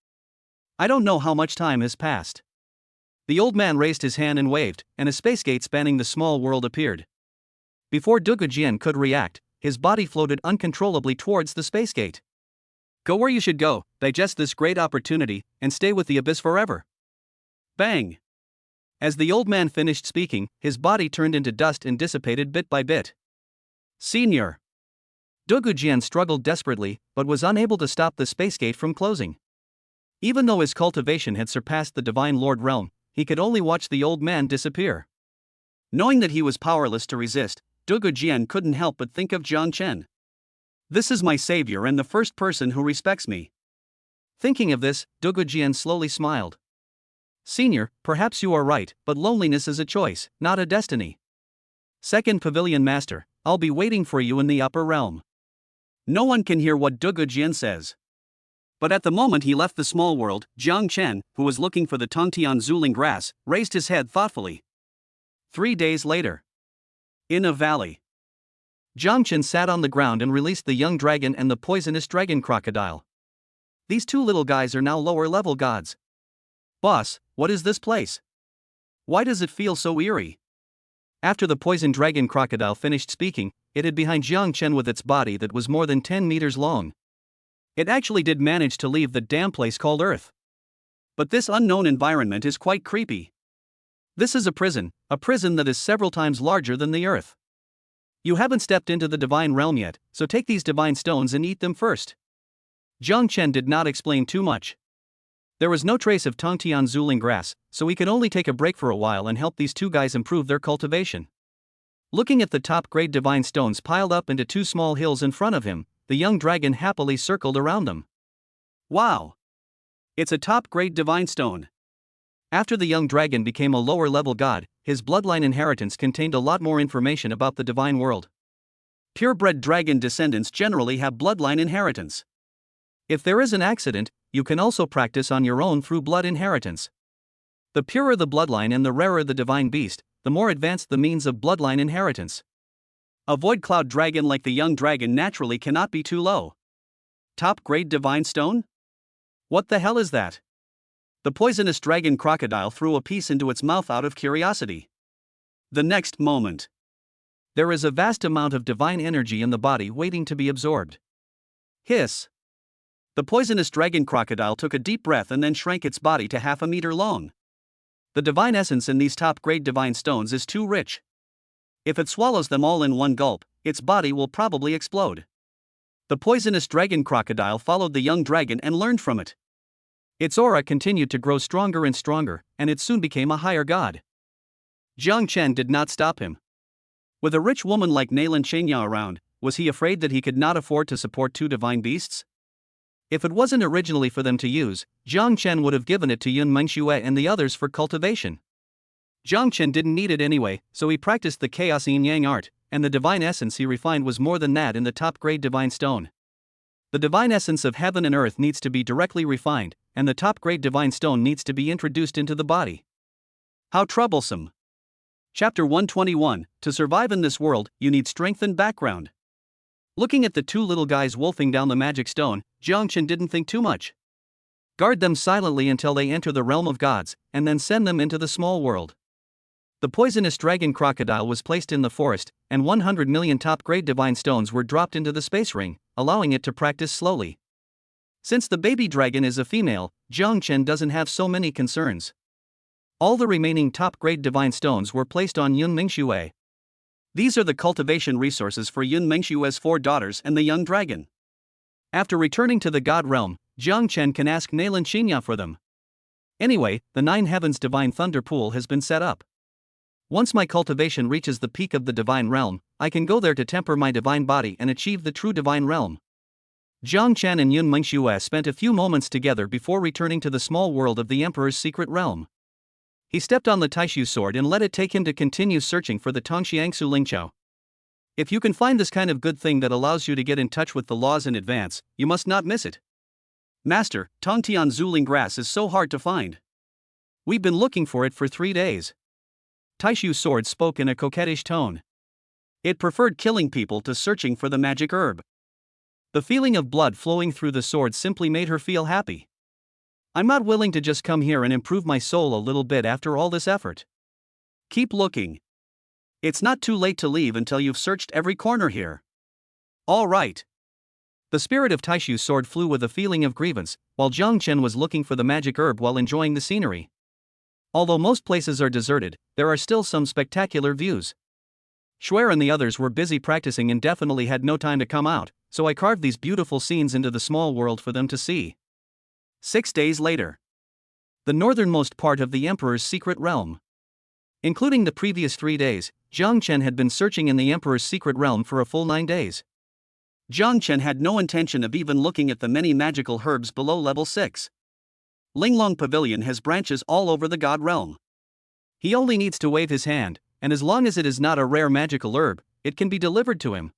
I don't know how much time has passed. The old man raised his hand and waved, and a space gate spanning the small world appeared. Before Dogu Jian could react, his body floated uncontrollably towards the space gate. Go where you should go, digest this great opportunity, and stay with the abyss forever. Bang! As the old man finished speaking, his body turned into dust and dissipated bit by bit. Senior! Dogu Jian struggled desperately, but was unable to stop the space gate from closing. Even though his cultivation had surpassed the Divine Lord realm, he could only watch the old man disappear. Knowing that he was powerless to resist, Dogu Jian couldn't help but think of Jiang Chen. This is my savior and the first person who respects me. Thinking of this, Dogu Jian slowly smiled. Senior, perhaps you are right, but loneliness is a choice, not a destiny. Second Pavilion Master, I'll be waiting for you in the upper realm. No one can hear what Dogu Jian says. But at the moment he left the small world, Jiang Chen, who was looking for the Tongtian Zuling grass, raised his head thoughtfully. 3 days later. In a valley. Jiang Chen sat on the ground and released the young dragon and the poisonous dragon crocodile. These two little guys are now lower level gods. Boss, what is this place? Why does it feel so eerie? After the poison dragon crocodile finished speaking, it hid behind Jiang Chen with its body that was more than 10 meters long. It actually did manage to leave the damn place called Earth. But this unknown environment is quite creepy. This is a prison that is several times larger than the Earth. You haven't stepped into the divine realm yet, so take these divine stones and eat them first. Jiang Chen did not explain too much. There was no trace of Tongtian Zuling grass, so he could only take a break for a while and help these two guys improve their cultivation. Looking at the top-grade divine stones piled up into 2 small hills in front of him, the young dragon happily circled around them. Wow! It's a top-grade divine stone. After the young dragon became a lower-level god, his bloodline inheritance contained a lot more information about the divine world. Purebred dragon descendants generally have bloodline inheritance. If there is an accident, you can also practice on your own through blood inheritance. The purer the bloodline and the rarer the divine beast, the more advanced the means of bloodline inheritance. A void cloud dragon like the young dragon naturally cannot be too low. Top-grade divine stone? What the hell is that? The poisonous dragon crocodile threw a piece into its mouth out of curiosity. The next moment. There is a vast amount of divine energy in the body waiting to be absorbed. Hiss. The poisonous dragon crocodile took a deep breath and then shrank its body to half a meter long. The divine essence in these top-grade divine stones is too rich. If it swallows them all in one gulp, its body will probably explode. The poisonous dragon crocodile followed the young dragon and learned from it. Its aura continued to grow stronger and stronger, and it soon became a higher god. Jiang Chen did not stop him. With a rich woman like Nailan Shenya around, was he afraid that he could not afford to support 2 divine beasts? If it wasn't originally for them to use, Jiang Chen would have given it to Yun Mengxue and the others for cultivation. Jiang Chen didn't need it anyway, so he practiced the chaos yin-yang art, and the divine essence he refined was more than that in the top-grade divine stone. The divine essence of heaven and earth needs to be directly refined, and the top-grade divine stone needs to be introduced into the body. How troublesome. Chapter 121, To survive in this world, you need strength and background. Looking at the 2 little guys wolfing down the magic stone, Jiang Chen didn't think too much. Guard them silently until they enter the realm of gods, and then send them into the small world. The poisonous dragon crocodile was placed in the forest, and 100 million top-grade divine stones were dropped into the space ring, allowing it to practice slowly. Since the baby dragon is a female, Jiang Chen doesn't have so many concerns. All the remaining top-grade divine stones were placed on Yun Mengxue. These are the cultivation resources for Yun Mengxue's 4 daughters and the young dragon. After returning to the god realm, Jiang Chen can ask Nailan Shenya for them. Anyway, the 9 heavens divine thunder pool has been set up. Once my cultivation reaches the peak of the divine realm, I can go there to temper my divine body and achieve the true divine realm. Jiang Chen and Yun Mengxue spent a few moments together before returning to the small world of the Emperor's secret realm. He stepped on the Taishu sword and let it take him to continue searching for the Tongxiangsu Lingqiao. If you can find this kind of good thing that allows you to get in touch with the laws in advance, you must not miss it. Master, Tongtian Zuling grass is so hard to find. We've been looking for it for 3 days. Taishu's sword spoke in a coquettish tone. It preferred killing people to searching for the magic herb. The feeling of blood flowing through the sword simply made her feel happy. I'm not willing to just come here and improve my soul a little bit after all this effort. Keep looking. It's not too late to leave until you've searched every corner here. All right. The spirit of Taishu's sword flew with a feeling of grievance, while Jiang Chen was looking for the magic herb while enjoying the scenery. Although most places are deserted, there are still some spectacular views. Shuer and the others were busy practicing and definitely had no time to come out, so I carved these beautiful scenes into the small world for them to see. 6 days later. The northernmost part of the Emperor's secret realm. Including the previous 3 days, Jiang Chen had been searching in the Emperor's secret realm for a full 9 days. Jiang Chen had no intention of even looking at the many magical herbs below level 6. Linglong Pavilion has branches all over the God realm. He only needs to wave his hand, and as long as it is not a rare magical herb, it can be delivered to him.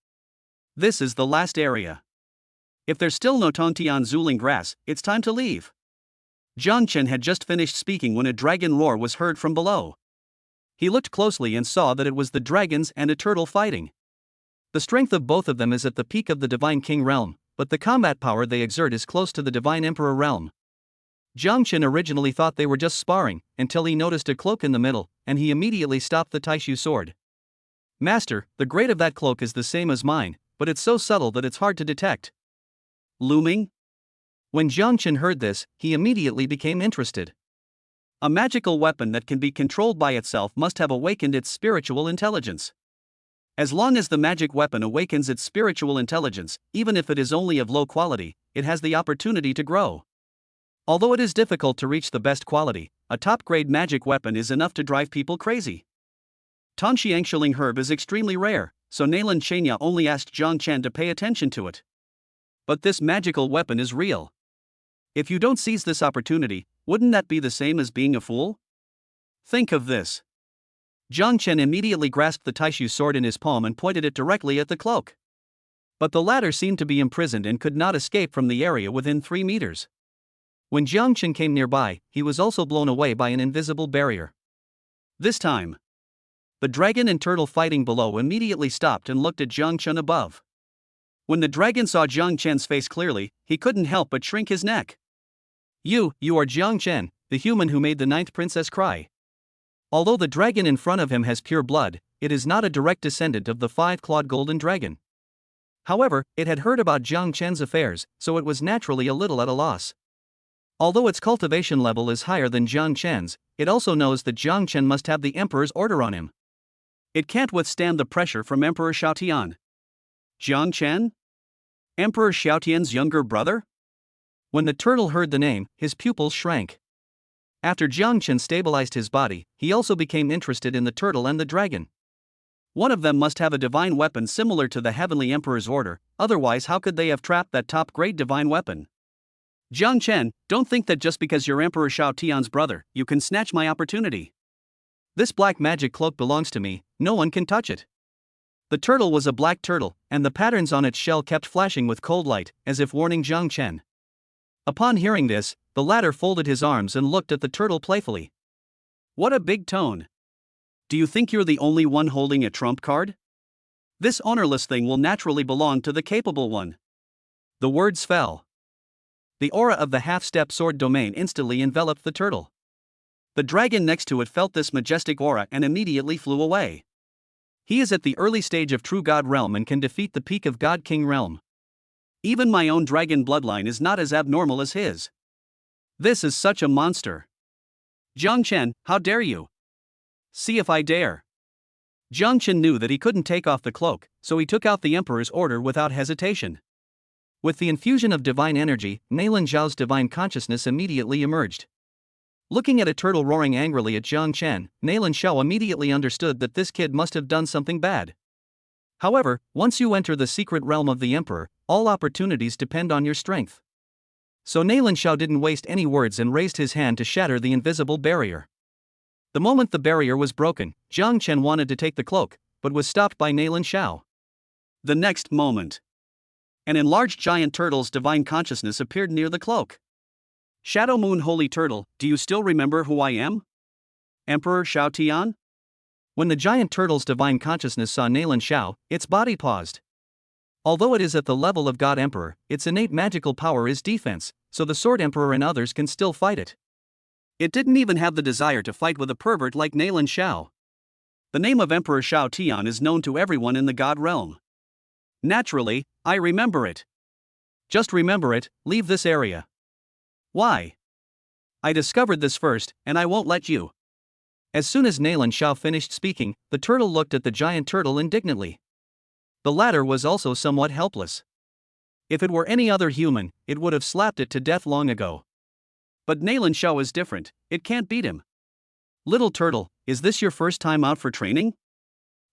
This is the last area. If there's still no Tongtian Zuling grass, it's time to leave. Jiang Chen had just finished speaking when a dragon roar was heard from below. He looked closely and saw that it was the dragons and a turtle fighting. The strength of both of them is at the peak of the Divine King realm, but the combat power they exert is close to the Divine Emperor realm. Jiang Chen originally thought they were just sparring, until he noticed a cloak in the middle, and he immediately stopped the Taishu sword. Master, the grade of that cloak is the same as mine, but it's so subtle that it's hard to detect. Looming? When Jiang Chen heard this, he immediately became interested. A magical weapon that can be controlled by itself must have awakened its spiritual intelligence. As long as the magic weapon awakens its spiritual intelligence, even if it is only of low quality, it has the opportunity to grow. Although it is difficult to reach the best quality, a top-grade magic weapon is enough to drive people crazy. Tongxiangshi herb is extremely rare, so Nailan Chenya only asked Jiang Chen to pay attention to it. But this magical weapon is real. If you don't seize this opportunity, wouldn't that be the same as being a fool? Think of this. Jiang Chen immediately grasped the Taishu sword in his palm and pointed it directly at the cloak. But the latter seemed to be imprisoned and could not escape from the area within 3 meters. When Jiang Chen came nearby, he was also blown away by an invisible barrier. This time, the dragon and turtle fighting below immediately stopped and looked at Jiang Chen above. When the dragon saw Jiang Chen's face clearly, he couldn't help but shrink his neck. You are Jiang Chen, the human who made the 9th princess cry. Although the dragon in front of him has pure blood, it is not a direct descendant of the 5-clawed golden dragon. However, it had heard about Jiang Chen's affairs, so it was naturally a little at a loss. Although its cultivation level is higher than Jiang Chen's, it also knows that Jiang Chen must have the emperor's order on him. It can't withstand the pressure from Emperor Xiaotian. Jiang Chen? Emperor Xiaotian's younger brother? When the turtle heard the name, his pupils shrank. After Jiang Chen stabilized his body, he also became interested in the turtle and the dragon. One of them must have a divine weapon similar to the Heavenly Emperor's order, otherwise how could they have trapped that top-grade divine weapon? Jiang Chen, don't think that just because you're Emperor Xiaotian's brother, you can snatch my opportunity. This black magic cloak belongs to me, no one can touch it. The turtle was a black turtle, and the patterns on its shell kept flashing with cold light, as if warning Jiang Chen. Upon hearing this, the latter folded his arms and looked at the turtle playfully. What a big tone. Do you think you're the only one holding a trump card? This honorless thing will naturally belong to the capable one. The words fell. The aura of the half-step sword domain instantly enveloped the turtle. The dragon next to it felt this majestic aura and immediately flew away. He is at the early stage of true God realm and can defeat the peak of God King realm. Even my own dragon bloodline is not as abnormal as his. This is such a monster. Jiang Chen, how dare you? See if I dare. Jiang Chen knew that he couldn't take off the cloak, so he took out the emperor's order without hesitation. With the infusion of divine energy, Nailan Zhao's divine consciousness immediately emerged. Looking at a turtle roaring angrily at Jiang Chen, Nailan Xiao immediately understood that this kid must have done something bad. However, once you enter the secret realm of the Emperor, all opportunities depend on your strength. So Nailan Xiao didn't waste any words and raised his hand to shatter the invisible barrier. The moment the barrier was broken, Jiang Chen wanted to take the cloak, but was stopped by Nailan Xiao. The next moment, an enlarged giant turtle's divine consciousness appeared near the cloak. Shadow Moon Holy Turtle, do you still remember who I am? Emperor Xiao Tian? When the giant turtle's divine consciousness saw Nailan Xiao, its body paused. Although it is at the level of God Emperor, its innate magical power is defense, so the Sword Emperor and others can still fight it. It didn't even have the desire to fight with a pervert like Nailan Xiao. The name of Emperor Xiao Tian is known to everyone in the God realm. Naturally, I remember it. Just remember it, leave this area. Why? I discovered this first, and I won't let you. As soon as Nailan Xiao finished speaking, the turtle looked at the giant turtle indignantly. The latter was also somewhat helpless. If it were any other human, it would have slapped it to death long ago. But Nailan Xiao is different, it can't beat him. Little turtle, is this your first time out for training?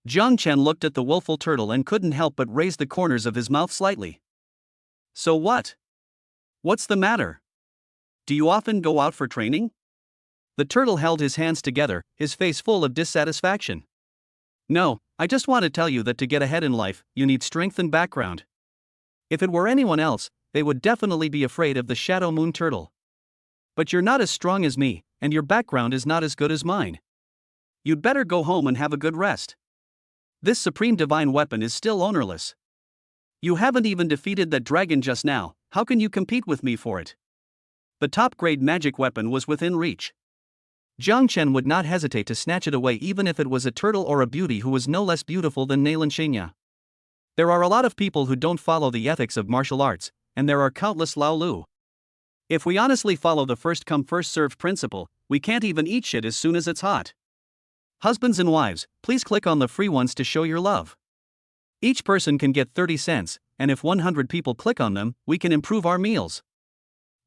Jiang Chen looked at the willful turtle and couldn't help but raise the corners of his mouth slightly. So what? What's the matter? Do you often go out for training? The turtle held his hands together, his face full of dissatisfaction. No, I just want to tell you that to get ahead in life, you need strength and background. If it were anyone else, they would definitely be afraid of the Shadow Moon Turtle. But you're not as strong as me, and your background is not as good as mine. You'd better go home and have a good rest. This supreme divine weapon is still ownerless. You haven't even defeated that dragon just now, how can you compete with me for it? The top-grade magic weapon was within reach. Jiang Chen would not hesitate to snatch it away even if it was a turtle or a beauty who was no less beautiful than Nailan Xiao. There are a lot of people who don't follow the ethics of martial arts, and there are countless Lao Lu. If we honestly follow the first-come first-served principle, we can't even eat shit as soon as it's hot. Husbands and wives, please click on the free ones to show your love. Each person can get 30 cents, and if 100 people click on them, we can improve our meals.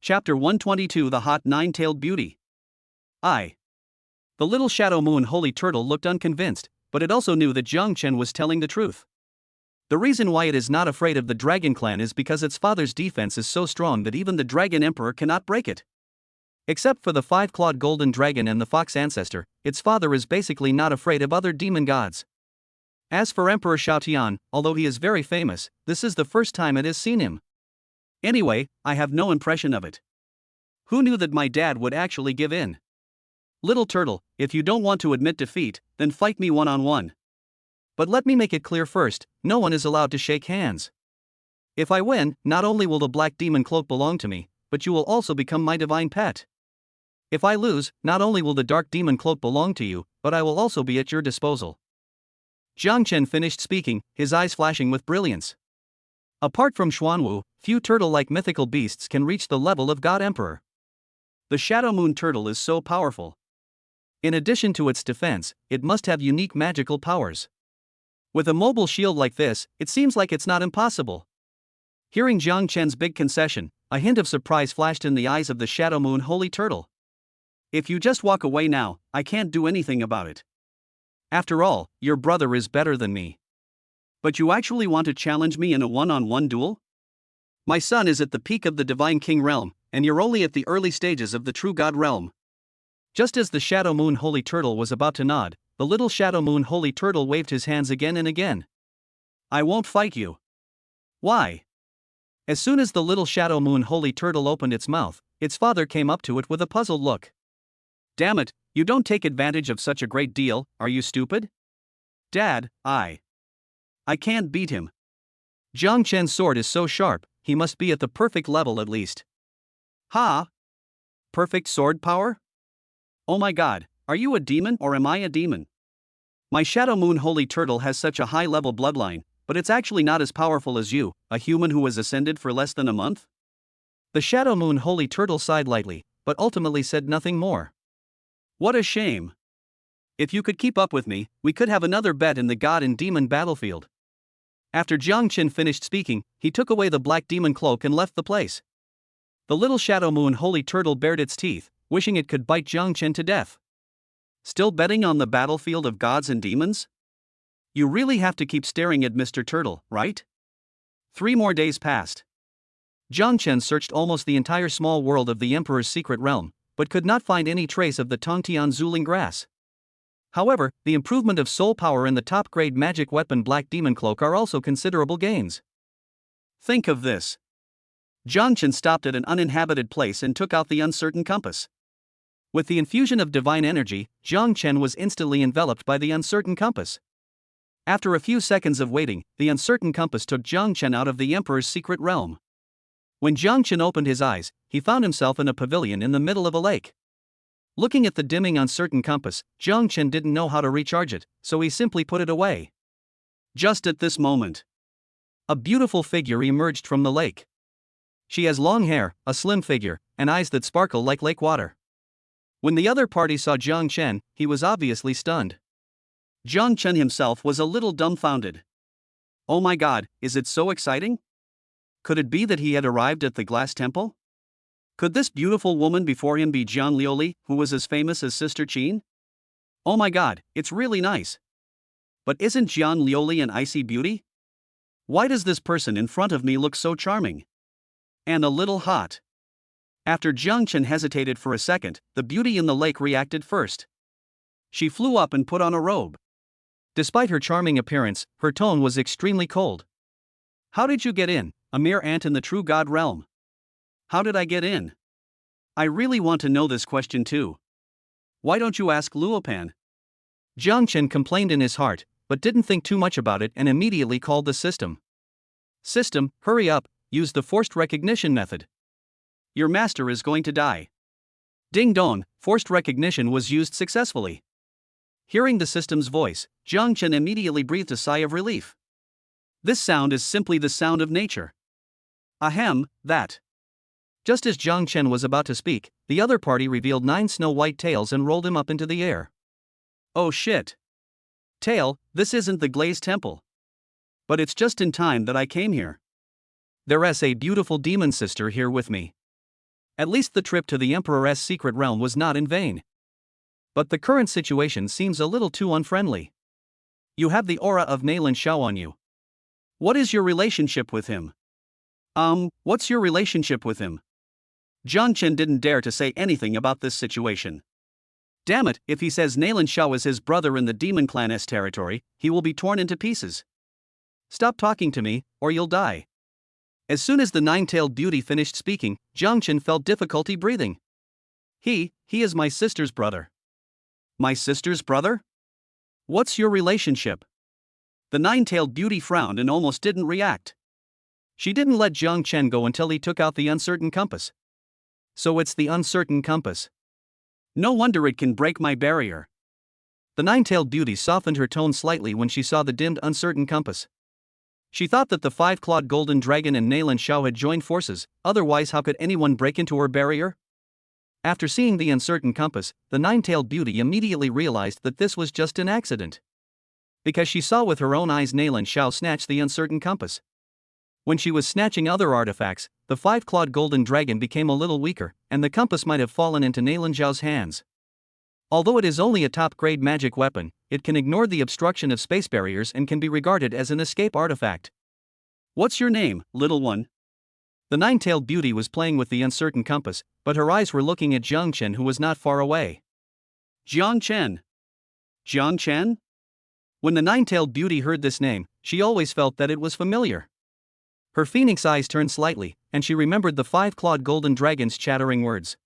Chapter 122 The Hot Nine-Tailed Beauty. The little Shadow Moon Holy Turtle looked unconvinced, but it also knew that Jiang Chen was telling the truth. The reason why it is not afraid of the Dragon Clan is because its father's defense is so strong that even the Dragon Emperor cannot break it. Except for the five-clawed golden dragon and the fox ancestor, its father is basically not afraid of other demon gods. As for Emperor Xiao Tian, although he is very famous, this is the first time it has seen him. Anyway, I have no impression of it. Who knew that my dad would actually give in? Little turtle, if you don't want to admit defeat, then fight me one-on-one. But let me make it clear first, no one is allowed to shake hands. If I win, not only will the black demon cloak belong to me, but you will also become my divine pet. If I lose, not only will the dark demon cloak belong to you, but I will also be at your disposal. Jiang Chen finished speaking, his eyes flashing with brilliance. Apart from Xuanwu, few turtle-like mythical beasts can reach the level of God Emperor. The Shadow Moon Turtle is so powerful. In addition to its defense, it must have unique magical powers. With a mobile shield like this, it seems like it's not impossible. Hearing Jiang Chen's big concession, a hint of surprise flashed in the eyes of the Shadow Moon Holy Turtle. If you just walk away now, I can't do anything about it. After all, your brother is better than me. But you actually want to challenge me in a one-on-one duel? My son is at the peak of the Divine King realm, and you're only at the early stages of the True God realm. Just as the Shadow Moon Holy Turtle was about to nod, the little Shadow Moon Holy Turtle waved his hands again and again. I won't fight you. Why? As soon as the little Shadow Moon Holy Turtle opened its mouth, its father came up to it with a puzzled look. Damn it, you don't take advantage of such a great deal, are you stupid? Dad, I can't beat him. Jiang Chen's sword is so sharp, he must be at the perfect level at least. Ha! Perfect sword power? Oh my god, are you a demon or am I a demon? My Shadow Moon Holy Turtle has such a high-level bloodline, but it's actually not as powerful as you, a human who has ascended for less than a month? The Shadow Moon Holy Turtle sighed lightly, but ultimately said nothing more. What a shame. If you could keep up with me, we could have another bet in the God and Demon battlefield. After Jiang Chen finished speaking, he took away the black demon cloak and left the place. The little Shadow Moon Holy Turtle bared its teeth, wishing it could bite Jiang Chen to death. Still betting on the battlefield of gods and demons? You really have to keep staring at Mr. Turtle, right? 3 more days passed. Jiang Chen searched almost the entire small world of the Emperor's secret realm, but could not find any trace of the Tongtian Zuling grass. However, the improvement of soul power and the top-grade magic weapon Black Demon Cloak are also considerable gains. Think of this. Jiang Chen stopped at an uninhabited place and took out the uncertain compass. With the infusion of divine energy, Jiang Chen was instantly enveloped by the uncertain compass. After a few seconds of waiting, the uncertain compass took Jiang Chen out of the Emperor's secret realm. When Jiang Chen opened his eyes, he found himself in a pavilion in the middle of a lake. Looking at the dimming uncertain compass, Jiang Chen didn't know how to recharge it, so he simply put it away. Just at this moment, a beautiful figure emerged from the lake. She has long hair, a slim figure, and eyes that sparkle like lake water. When the other party saw Jiang Chen, he was obviously stunned. Jiang Chen himself was a little dumbfounded. Oh my god, is it so exciting? Could it be that he had arrived at the Glass Temple? Could this beautiful woman before him be Jiang Liuli, who was as famous as Sister Qin? Oh my god, it's really nice. But isn't Jiang Liuli an icy beauty? Why does this person in front of me look so charming? And a little hot. After Jiang Chen hesitated for a second, the beauty in the lake reacted first. She flew up and put on a robe. Despite her charming appearance, her tone was extremely cold. How did you get in, a mere ant in the true god realm? How did I get in? I really want to know this question too. Why don't you ask Luopan? Jiang Chen complained in his heart, but didn't think too much about it and immediately called the system. System, hurry up, use the forced recognition method. Your master is going to die. Ding dong, forced recognition was used successfully. Hearing the system's voice, Jiang Chen immediately breathed a sigh of relief. This sound is simply the sound of nature. Ahem, that. Just as Jiang Chen was about to speak, the other party revealed 9 snow-white tails and rolled him up into the air. Oh shit. Tail, this isn't the Glaze Temple. But it's just in time that I came here. There's a beautiful demon sister here with me. At least the trip to the Emperor's secret realm was not in vain. But the current situation seems a little too unfriendly. You have the aura of Nailan Shao on you. What is your relationship with him? What's your relationship with him? Jiang Chen didn't dare to say anything about this situation. Damn it, if he says Nailan Shao is his brother in the Demon Clan's territory, he will be torn into pieces. Stop talking to me, or you'll die. As soon as the 9-tailed beauty finished speaking, Jiang Chen felt difficulty breathing. He is my sister's brother. My sister's brother? What's your relationship? The 9-tailed beauty frowned and almost didn't react. She didn't let Jiang Chen go until he took out the uncertain compass. So it's the uncertain compass. No wonder it can break my barrier. The 9-tailed beauty softened her tone slightly when she saw the dimmed uncertain compass. She thought that the 5-clawed golden dragon and Nailan Shao had joined forces, otherwise how could anyone break into her barrier? After seeing the uncertain compass, the 9-tailed beauty immediately realized that this was just an accident. Because she saw with her own eyes Nailan Shao snatch the uncertain compass. When she was snatching other artifacts, the 5-clawed golden dragon became a little weaker, and the compass might have fallen into Nailan Shao's hands. Although it is only a top-grade magic weapon, it can ignore the obstruction of space barriers and can be regarded as an escape artifact. What's your name, little one? The 9-tailed beauty was playing with the uncertain compass, but her eyes were looking at Jiang Chen, who was not far away. Jiang Chen. Jiang Chen? When the 9-tailed beauty heard this name, she always felt that it was familiar. Her phoenix eyes turned slightly, and she remembered the 5-clawed golden dragon's chattering words.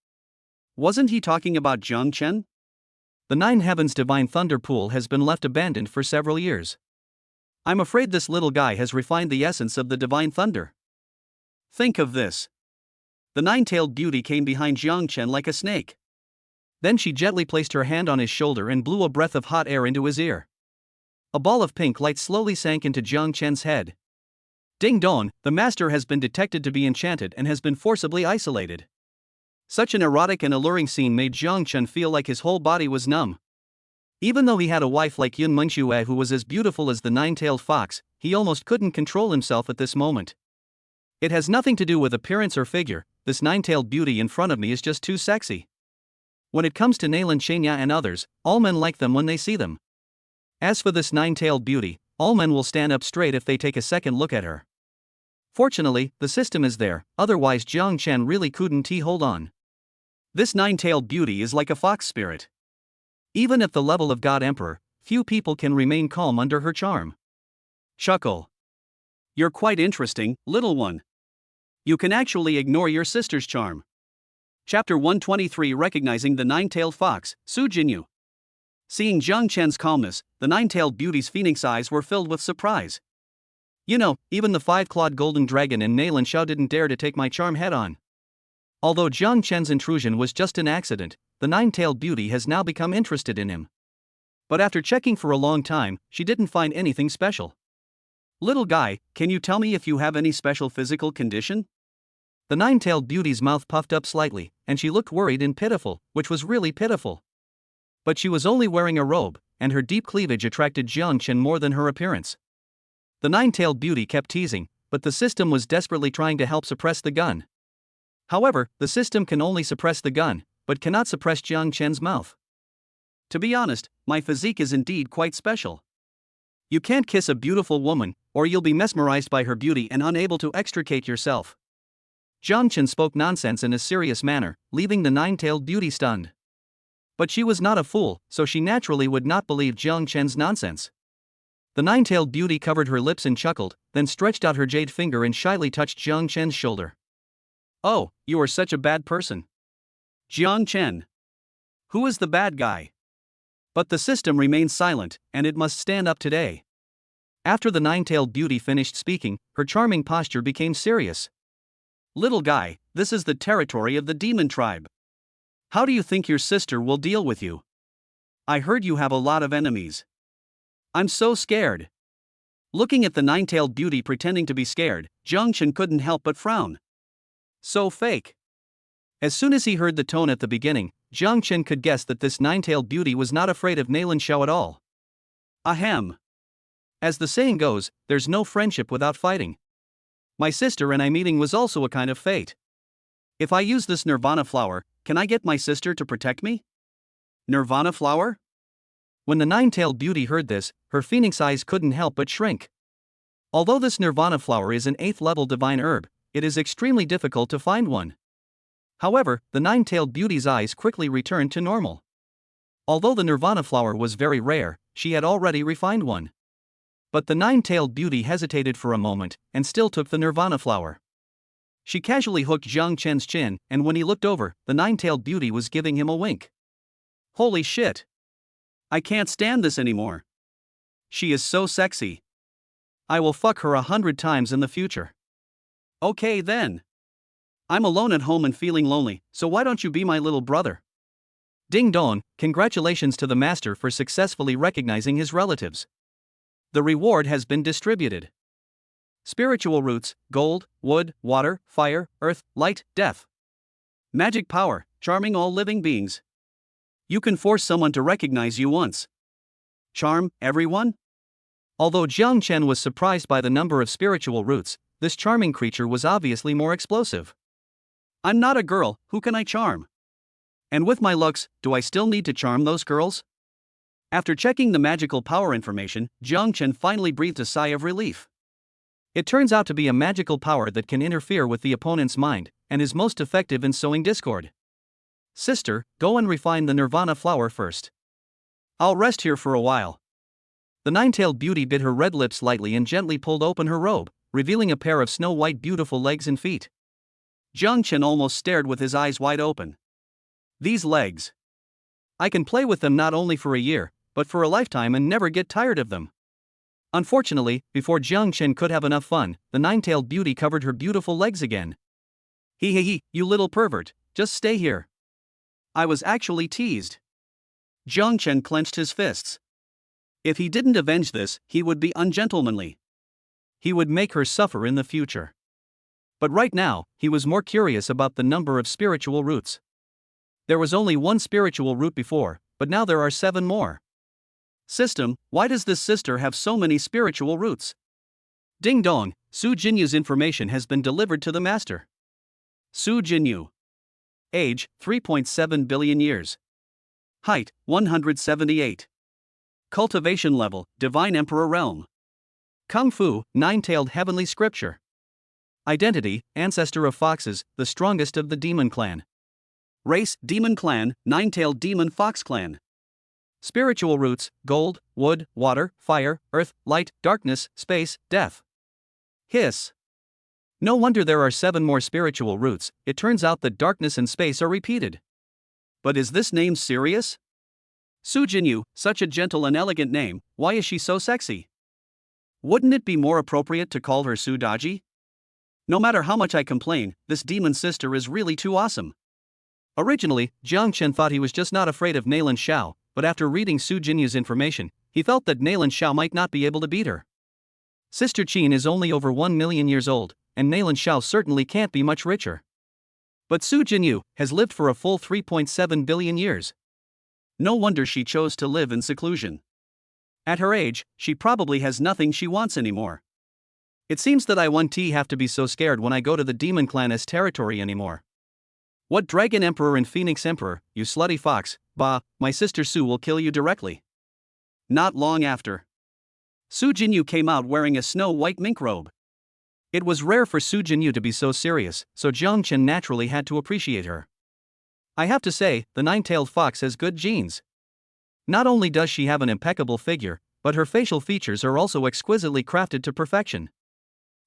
Wasn't he talking about Jiang Chen? The 9 Heavens Divine Thunder Pool has been left abandoned for several years. I'm afraid this little guy has refined the essence of the Divine Thunder. Think of this. The 9-tailed beauty came behind Jiang Chen like a snake. Then she gently placed her hand on his shoulder and blew a breath of hot air into his ear. A ball of pink light slowly sank into Jiang Chen's head. Ding dong, the master has been detected to be enchanted and has been forcibly isolated. Such an erotic and alluring scene made Jiang Chen feel like his whole body was numb. Even though he had a wife like Yun Mengxue who was as beautiful as the 9-tailed fox, he almost couldn't control himself at this moment. It has nothing to do with appearance or figure, this 9-tailed beauty in front of me is just too sexy. When it comes to Nalan Chenya and others, all men like them when they see them. As for this nine-tailed beauty, all men will stand up straight if they take a second look at her. Fortunately, the system is there, otherwise Jiang Chen really couldn't hold on. This nine-tailed beauty is like a fox spirit. Even at the level of God Emperor, few people can remain calm under her charm. Chuckle. You're quite interesting, little one. You can actually ignore your sister's charm. Chapter 123 Recognizing the Nine-Tailed Fox, Su Jinyu. Seeing Jiang Chen's calmness, the nine-tailed beauty's phoenix eyes were filled with surprise. You know, even the five-clawed golden dragon in Nalan Shao didn't dare to take my charm head-on. Although Jiang Chen's intrusion was just an accident, the nine-tailed beauty has now become interested in him. But after checking for a long time, she didn't find anything special. Little guy, can you tell me if you have any special physical condition? The nine-tailed beauty's mouth puffed up slightly, and she looked worried and pitiful, which was really pitiful. But she was only wearing a robe, and her deep cleavage attracted Jiang Chen more than her appearance. The nine-tailed beauty kept teasing, but the system was desperately trying to help suppress the gun. However, the system can only suppress the gun, but cannot suppress Jiang Chen's mouth. To be honest, my physique is indeed quite special. You can't kiss a beautiful woman, or you'll be mesmerized by her beauty and unable to extricate yourself. Jiang Chen spoke nonsense in a serious manner, leaving the nine-tailed beauty stunned. But she was not a fool, so she naturally would not believe Jiang Chen's nonsense. The nine-tailed beauty covered her lips and chuckled, then stretched out her jade finger and shyly touched Jiang Chen's shoulder. Oh, you are such a bad person. Jiang Chen. Who is the bad guy? But the system remained silent, and it must stand up today. After the nine-tailed beauty finished speaking, her charming posture became serious. Little guy, this is the territory of the demon tribe. How do you think your sister will deal with you? I heard you have a lot of enemies. I'm so scared. Looking at the nine-tailed beauty pretending to be scared, Jiang Chen couldn't help but frown. So fake. As soon as he heard the tone at the beginning, Jiang Chen could guess that this nine-tailed beauty was not afraid of Nalan Shao at all. Ahem. As the saying goes, there's no friendship without fighting. My sister and I meeting was also a kind of fate. If I use this nirvana flower, can I get my sister to protect me? Nirvana flower? When the nine-tailed beauty heard this, her phoenix eyes couldn't help but shrink. Although this nirvana flower is an 8th-level divine herb, it is extremely difficult to find one. However, the nine-tailed beauty's eyes quickly returned to normal. Although the nirvana flower was very rare, she had already refined one. But the nine-tailed beauty hesitated for a moment, and still took the nirvana flower. She casually hooked Jiang Chen's chin, and when he looked over, the nine-tailed beauty was giving him a wink. Holy shit! I can't stand this anymore. She is so sexy. I will fuck her 100 times in the future. Okay then. I'm alone at home and feeling lonely, so why don't you be my little brother? Ding dong, congratulations to the master for successfully recognizing his relatives. The reward has been distributed. Spiritual roots: gold, wood, water, fire, earth, light, death. Magic power: charming all living beings. You can force someone to recognize you once. Charm everyone? Although Jiang Chen was surprised by the number of spiritual roots, this charming creature was obviously more explosive. I'm not a girl, who can I charm? And with my looks, do I still need to charm those girls? After checking the magical power information, Jiang Chen finally breathed a sigh of relief. It turns out to be a magical power that can interfere with the opponent's mind, and is most effective in sowing discord. Sister, go and refine the nirvana flower first. I'll rest here for a while. The nine-tailed beauty bit her red lips lightly and gently pulled open her robe, revealing a pair of snow-white beautiful legs and feet. Jiang Chen almost stared with his eyes wide open. These legs. I can play with them not only for a year, but for a lifetime and never get tired of them. Unfortunately, before Jiang Chen could have enough fun, the nine-tailed beauty covered her beautiful legs again. He, you little pervert, just stay here. I was actually teased. Jiang Chen clenched his fists. If he didn't avenge this, he would be ungentlemanly. He would make her suffer in the future. But right now, he was more curious about the number of spiritual roots. There was only one spiritual root before, but now there are 7 more. System, why does this sister have so many spiritual roots? Ding dong, Su Jinyu's information has been delivered to the master. Su Jinyu. Age, 3.7 billion years. Height, 178. Cultivation level, Divine Emperor Realm. Kung Fu, nine-tailed heavenly scripture. Identity, ancestor of foxes, the strongest of the demon clan. Race, Demon Clan, nine-tailed Demon Fox Clan. Spiritual roots, gold, wood, water, fire, earth, light, darkness, space, death. Hiss. No wonder there are 7 more spiritual roots. It turns out that darkness and space are repeated. But is this name serious? Su Jinyu, such a gentle and elegant name, why is she so sexy? Wouldn't it be more appropriate to call her Su Daji? No matter how much I complain, this demon sister is really too awesome. Originally, Jiang Chen thought he was just not afraid of Nailin Xiao, but after reading Su Jinyu's information, he felt that Nailin Xiao might not be able to beat her. Sister Qin is only over 1 million years old, and Nailin Xiao certainly can't be much richer. But Su Jinyu has lived for a full 3.7 billion years. No wonder she chose to live in seclusion. At her age, she probably has nothing she wants anymore. It seems that I won't have to be so scared when I go to the Demon Clan's territory anymore. What Dragon Emperor and Phoenix Emperor, you slutty fox, bah, my sister Su will kill you directly. Not long after, Su Jinyu came out wearing a snow-white mink robe. It was rare for Su Jinyu to be so serious, so Jiang Chen naturally had to appreciate her. I have to say, the nine-tailed fox has good genes. Not only does she have an impeccable figure, but her facial features are also exquisitely crafted to perfection.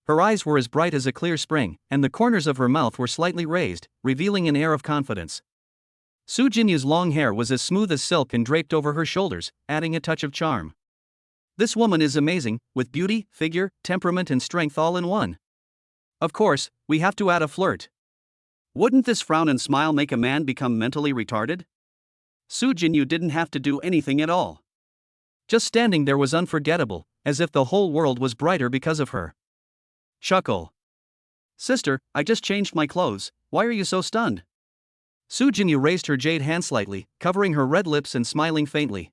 Her eyes were as bright as a clear spring, and the corners of her mouth were slightly raised, revealing an air of confidence. Su Jinyu's long hair was as smooth as silk and draped over her shoulders, adding a touch of charm. This woman is amazing, with beauty, figure, temperament and strength all in one. Of course, we have to add a flirt. Wouldn't this frown and smile make a man become mentally retarded? Su Jinyu didn't have to do anything at all. Just standing there was unforgettable, as if the whole world was brighter because of her. Chuckle. Sister, I just changed my clothes, why are you so stunned? Su Jinyu raised her jade hand slightly, covering her red lips and smiling faintly.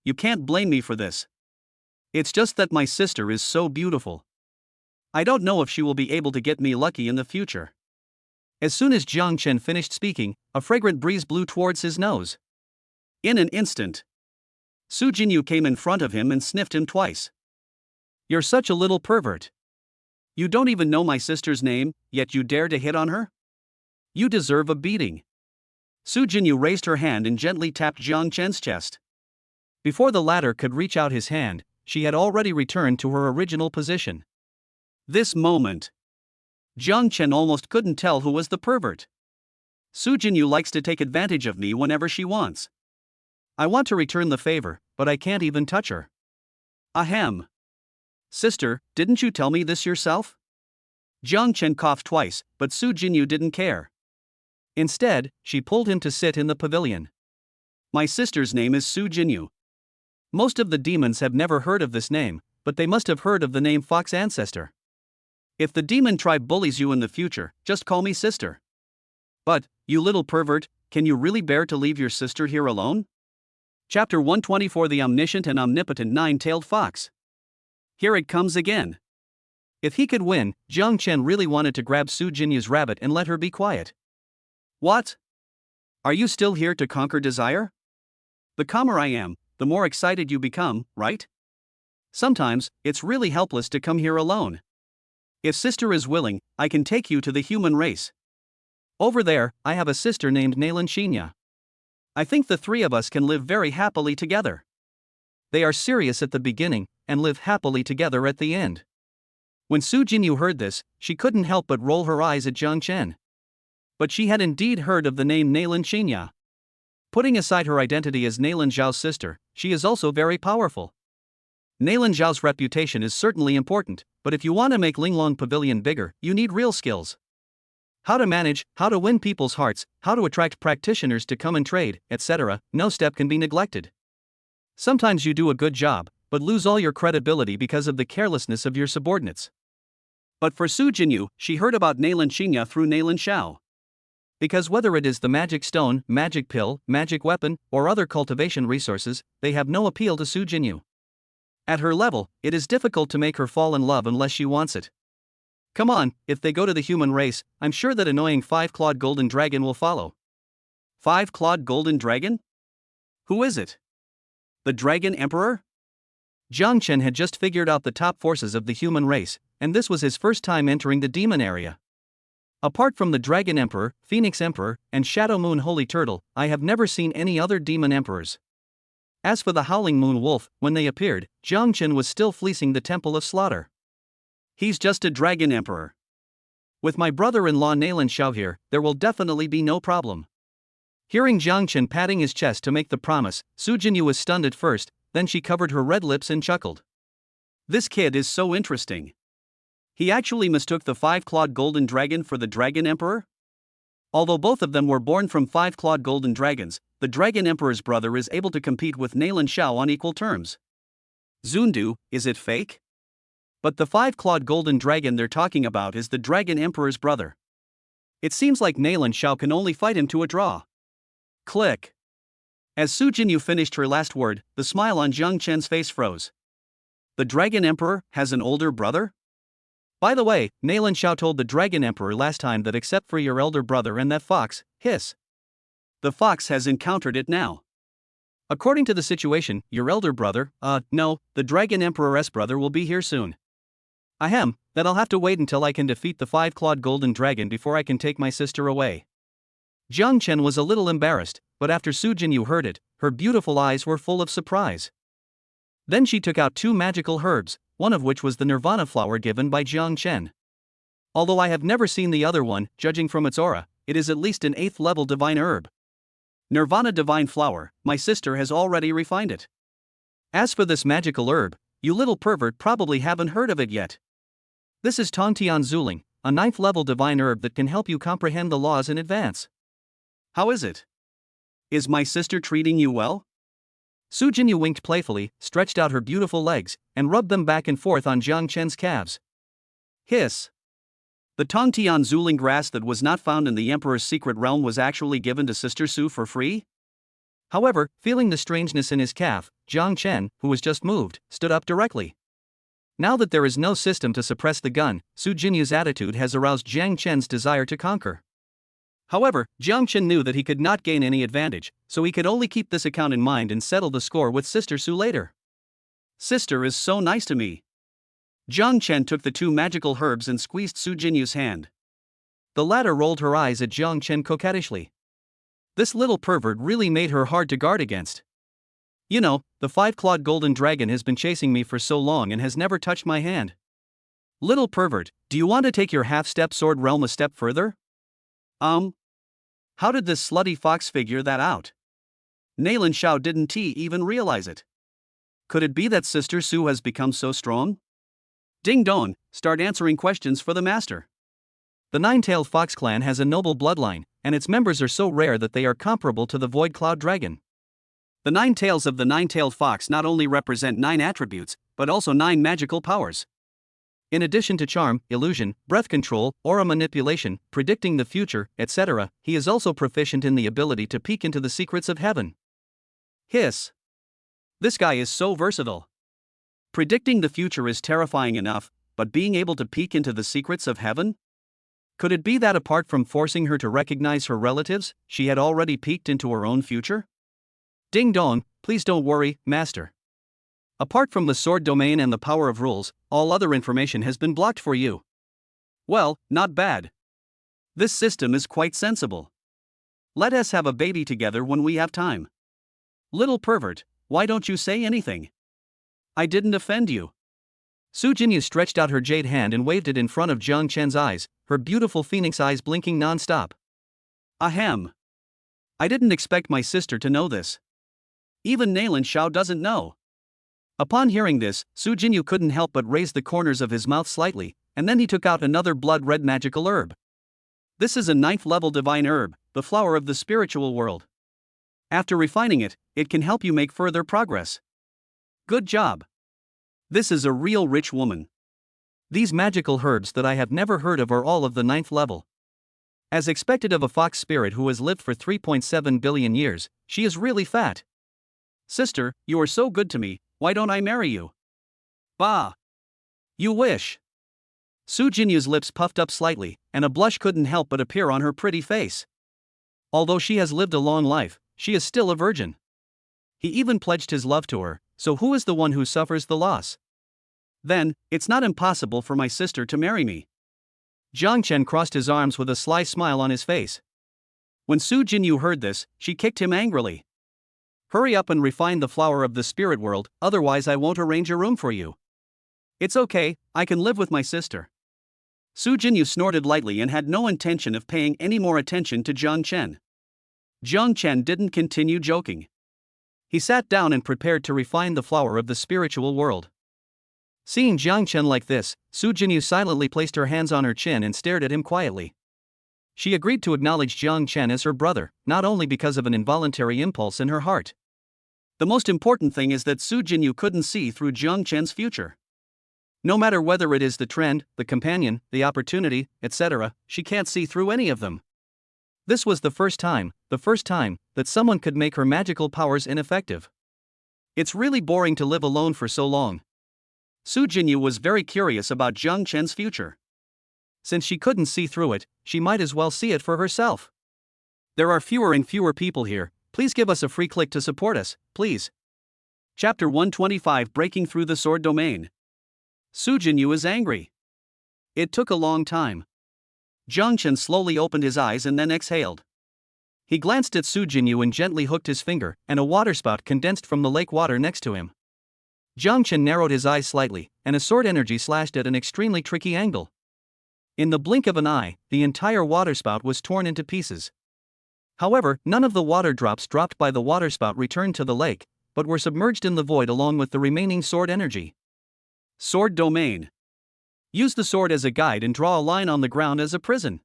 You can't blame me for this. It's just that my sister is so beautiful. I don't know if she will be able to get me lucky in the future. As soon as Jiang Chen finished speaking, a fragrant breeze blew towards his nose. In an instant, Su Jinyu came in front of him and sniffed him twice. You're such a little pervert. You don't even know my sister's name, yet you dare to hit on her? You deserve a beating. Su Jinyu raised her hand and gently tapped Jiang Chen's chest. Before the latter could reach out his hand, she had already returned to her original position. This moment, Jiang Chen almost couldn't tell who was the pervert. Su Jinyu likes to take advantage of me whenever she wants. I want to return the favor, but I can't even touch her. Ahem. Sister, didn't you tell me this yourself? Jiang Chen coughed twice, but Su Jinyu didn't care. Instead, she pulled him to sit in the pavilion. My sister's name is Su Jinyu. Most of the demons have never heard of this name, but they must have heard of the name Fox Ancestor. If the demon tribe bullies you in the future, just call me sister. But, you little pervert, can you really bear to leave your sister here alone? Chapter 124 The Omniscient and Omnipotent Nine-Tailed Fox. Here it comes again. If he could win, Jiang Chen really wanted to grab Su Jinyu's rabbit and let her be quiet. What? Are you still here to conquer desire? The calmer I am, the more excited you become, right? Sometimes, it's really helpless to come here alone. If sister is willing, I can take you to the human race. Over there, I have a sister named Nailin Xinya. I think the three of us can live very happily together. They are serious at the beginning, and live happily together at the end. When Su Jinyu heard this, she couldn't help but roll her eyes at Jiang Chen. But she had indeed heard of the name Nailin Xinya. Putting aside her identity as Nailin Zhao's sister, she is also very powerful. Nailin Zhao's reputation is certainly important, but if you want to make Linglong Pavilion bigger, you need real skills. How to manage, how to win people's hearts, how to attract practitioners to come and trade, etc., no step can be neglected. Sometimes you do a good job, but lose all your credibility because of the carelessness of your subordinates. But for Su Jinyu, she heard about Nailin Xinya through Nailin Xiao. Because whether it is the magic stone, magic pill, magic weapon, or other cultivation resources, they have no appeal to Su Jinyu. At her level, it is difficult to make her fall in love unless she wants it. Come on, if they go to the human race, I'm sure that annoying 5-clawed golden dragon will follow. 5-clawed golden dragon? Who is it? The Dragon Emperor? Jiang Chen had just figured out the top forces of the human race, and this was his first time entering the demon area. Apart from the Dragon Emperor, Phoenix Emperor, and Shadow Moon Holy Turtle, I have never seen any other demon emperors. As for the Howling Moon Wolf, when they appeared, Jiang Chen was still fleecing the Temple of Slaughter. He's just a Dragon Emperor. With my brother-in-law Nailan Xiao here, there will definitely be no problem. Hearing Jiang Chen patting his chest to make the promise, Su Jinyu was stunned at first, then she covered her red lips and chuckled. This kid is so interesting. He actually mistook the five-clawed golden dragon for the Dragon Emperor? Although both of them were born from five-clawed golden dragons, the Dragon Emperor's brother is able to compete with Nailan Xiao on equal terms. Zundu, is it fake? But the five-clawed golden dragon they're talking about is the Dragon Emperor's brother. It seems like Nailan Xiao can only fight him to a draw. Click. As Su Jinyu finished her last word, the smile on Jiang Chen's face froze. The Dragon Emperor has an older brother? By the way, Nailan Xiao told the Dragon Emperor last time that except for your elder brother and that fox, hiss. The fox has encountered it now. According to the situation, your elder brother, no, the Dragon Emperor's brother will be here soon. Ahem, then I'll have to wait until I can defeat the five-clawed golden dragon before I can take my sister away. Jiang Chen was a little embarrassed, but after Su Jinyu heard it, her beautiful eyes were full of surprise. Then she took out two magical herbs, one of which was the Nirvana flower given by Jiang Chen. Although I have never seen the other one, judging from its aura, it is at least an 8th level divine herb. Nirvana divine flower, my sister has already refined it. As for this magical herb, you little pervert probably haven't heard of it yet. This is Tongtian Zuling, a 9th level divine herb that can help you comprehend the laws in advance. How is it? Is my sister treating you well? Su Jinyu winked playfully, stretched out her beautiful legs, and rubbed them back and forth on Jiang Chen's calves. Hiss. The Tongtian Zuling grass that was not found in the Emperor's secret realm was actually given to Sister Su for free? However, feeling the strangeness in his calf, Jiang Chen, who was just moved, stood up directly. Now that there is no system to suppress the gun, Su Jinyu's attitude has aroused Jiang Chen's desire to conquer. However, Jiang Chen knew that he could not gain any advantage, so he could only keep this account in mind and settle the score with Sister Su later. Sister is so nice to me. Jiang Chen took the two magical herbs and squeezed Su Jinyu's hand. The latter rolled her eyes at Jiang Chen coquettishly. This little pervert really made her hard to guard against. You know, the five-clawed golden dragon has been chasing me for so long and has never touched my hand. Little pervert, do you want to take your half-step sword realm a step further? How did this slutty fox figure that out? Nailan Xiao didn't even realize it. Could it be that Sister Su has become so strong? Ding dong, start answering questions for the master. The Nine-Tailed Fox clan has a noble bloodline, and its members are so rare that they are comparable to the Void Cloud Dragon. The 9 tails of the nine-tailed fox not only represent 9 attributes, but also 9 magical powers. In addition to charm, illusion, breath control, aura manipulation, predicting the future, etc., he is also proficient in the ability to peek into the secrets of heaven. Hiss. This guy is so versatile. Predicting the future is terrifying enough, but being able to peek into the secrets of heaven? Could it be that apart from forcing her to recognize her relatives, she had already peeked into her own future? Ding dong, please don't worry, master. Apart from the sword domain and the power of rules, all other information has been blocked for you. Well, not bad. This system is quite sensible. Let us have a baby together when we have time. Little pervert, why don't you say anything? I didn't offend you. Su Jinyu stretched out her jade hand and waved it in front of Jiang Chen's eyes, her beautiful phoenix eyes blinking non-stop. Ahem. I didn't expect my sister to know this. Even Nailan Xiao doesn't know. Upon hearing this, Su Jinyu couldn't help but raise the corners of his mouth slightly, and then he took out another blood-red magical herb. This is a 9th level divine herb, the flower of the spiritual world. After refining it, it can help you make further progress. Good job. This is a real rich woman. These magical herbs that I have never heard of are all of the 9th level. As expected of a fox spirit who has lived for 3.7 billion years, she is really fat. Sister, you are so good to me, why don't I marry you? Bah! You wish. Su Jinyu's lips puffed up slightly, and a blush couldn't help but appear on her pretty face. Although she has lived a long life, she is still a virgin. He even pledged his love to her, so who is the one who suffers the loss? Then, it's not impossible for my sister to marry me. Jiang Chen crossed his arms with a sly smile on his face. When Su Jinyu heard this, she kicked him angrily. Hurry up and refine the flower of the spirit world, otherwise I won't arrange a room for you. It's okay, I can live with my sister. Su Jinyu snorted lightly and had no intention of paying any more attention to Jiang Chen. Jiang Chen didn't continue joking. He sat down and prepared to refine the flower of the spiritual world. Seeing Jiang Chen like this, Su Jinyu silently placed her hands on her chin and stared at him quietly. She agreed to acknowledge Jiang Chen as her brother, not only because of an involuntary impulse in her heart. The most important thing is that Su Jinyu couldn't see through Jiang Chen's future. No matter whether it is the trend, the companion, the opportunity, etc., she can't see through any of them. This was the first time that someone could make her magical powers ineffective. It's really boring to live alone for so long. Su Jinyu was very curious about Jiang Chen's future. Since she couldn't see through it, she might as well see it for herself. There are fewer and fewer people here. Please give us a free click to support us, please. Chapter 125, Breaking Through the Sword Domain. Su Jinyu is angry. It took a long time. Jiang Chen slowly opened his eyes and then exhaled. He glanced at Su Jinyu and gently hooked his finger, and a waterspout condensed from the lake water next to him. Jiang Chen narrowed his eyes slightly, and a sword energy slashed at an extremely tricky angle. In the blink of an eye, the entire waterspout was torn into pieces. However, none of the water drops dropped by the waterspout returned to the lake, but were submerged in the void along with the remaining sword energy. Sword Domain. Use the sword as a guide and draw a line on the ground as a prison.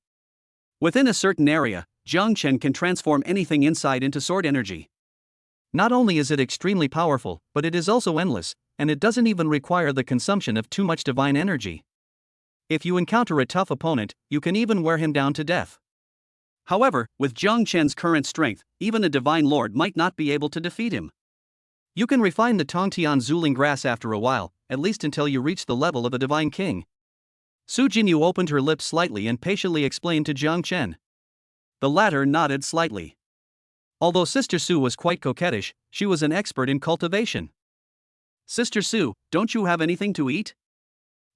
Within a certain area, Jiang Chen can transform anything inside into sword energy. Not only is it extremely powerful, but it is also endless, and it doesn't even require the consumption of too much divine energy. If you encounter a tough opponent, you can even wear him down to death. However, with Jiang Chen's current strength, even a divine lord might not be able to defeat him. You can refine the Tongtian Zuling grass after a while, at least until you reach the level of a divine king. Su Jinyu opened her lips slightly and patiently explained to Jiang Chen. The latter nodded slightly. Although Sister Su was quite coquettish, she was an expert in cultivation. Sister Su, don't you have anything to eat?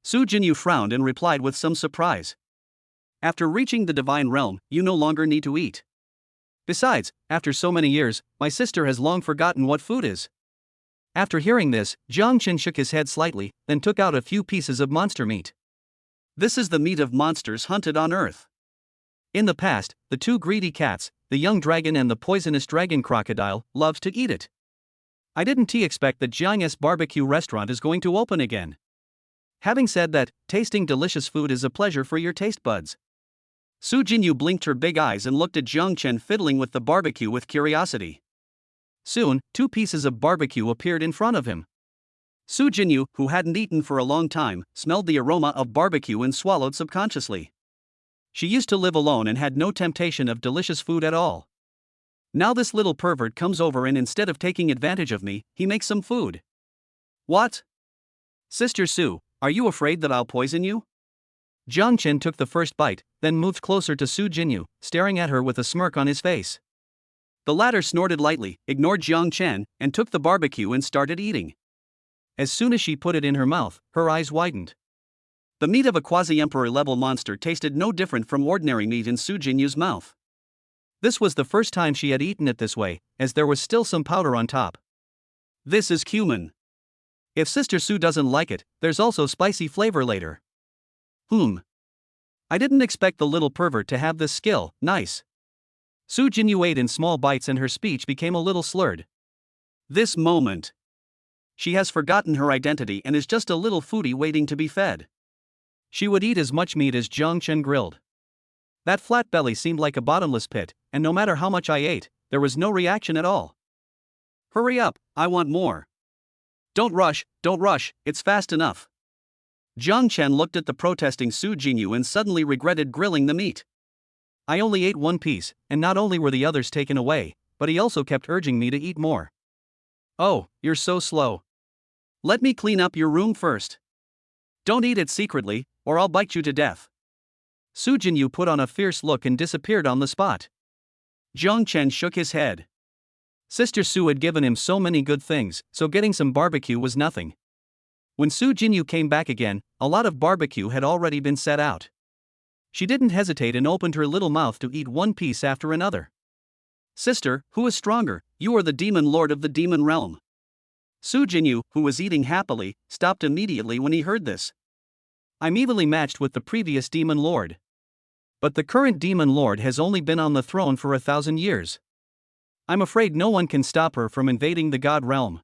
Su Jinyu frowned and replied with some surprise. After reaching the divine realm, you no longer need to eat. Besides, after so many years, my sister has long forgotten what food is. After hearing this, Jiang Chen shook his head slightly, then took out a few pieces of monster meat. This is the meat of monsters hunted on Earth. In the past, the two greedy cats, the young dragon and the poisonous dragon crocodile, loved to eat it. I didn't expect that Jiang's barbecue restaurant is going to open again. Having said that, tasting delicious food is a pleasure for your taste buds. Su Jinyu blinked her big eyes and looked at Jiang Chen fiddling with the barbecue with curiosity. Soon, 2 pieces of barbecue appeared in front of him. Su Jinyu, who hadn't eaten for a long time, smelled the aroma of barbecue and swallowed subconsciously. She used to live alone and had no temptation of delicious food at all. Now this little pervert comes over and instead of taking advantage of me, he makes some food. What? Sister Su, are you afraid that I'll poison you? Jiang Chen took the first bite, then moved closer to Su Jinyu, staring at her with a smirk on his face. The latter snorted lightly, ignored Jiang Chen, and took the barbecue and started eating. As soon as she put it in her mouth, her eyes widened. The meat of a quasi-emperor level monster tasted no different from ordinary meat in Su Jinyu's mouth. This was the first time she had eaten it this way, as there was still some powder on top. This is cumin. If Sister Su doesn't like it, there's also spicy flavor later. I didn't expect the little pervert to have this skill, nice. Su Jinyu ate in small bites and her speech became a little slurred. This moment. She has forgotten her identity and is just a little foodie waiting to be fed. She would eat as much meat as Jiang Chen grilled. That flat belly seemed like a bottomless pit, and no matter how much I ate, there was no reaction at all. Hurry up, I want more. Don't rush, it's fast enough. Jiang Chen looked at the protesting Su Jinyu and suddenly regretted grilling the meat. I only ate 1 piece, and not only were the others taken away, but he also kept urging me to eat more. Oh, you're so slow. Let me clean up your room first. Don't eat it secretly, or I'll bite you to death. Su Jinyu put on a fierce look and disappeared on the spot. Jiang Chen shook his head. Sister Sue had given him so many good things, so getting some barbecue was nothing. When Su Jinyu came back again, a lot of barbecue had already been set out. She didn't hesitate and opened her little mouth to eat one piece after another. Sister, who is stronger, you or the demon lord of the demon realm? Su Jinyu, who was eating happily, stopped immediately when he heard this. I'm evenly matched with the previous demon lord. But the current demon lord has only been on the throne for 1,000 years. I'm afraid no one can stop her from invading the god realm.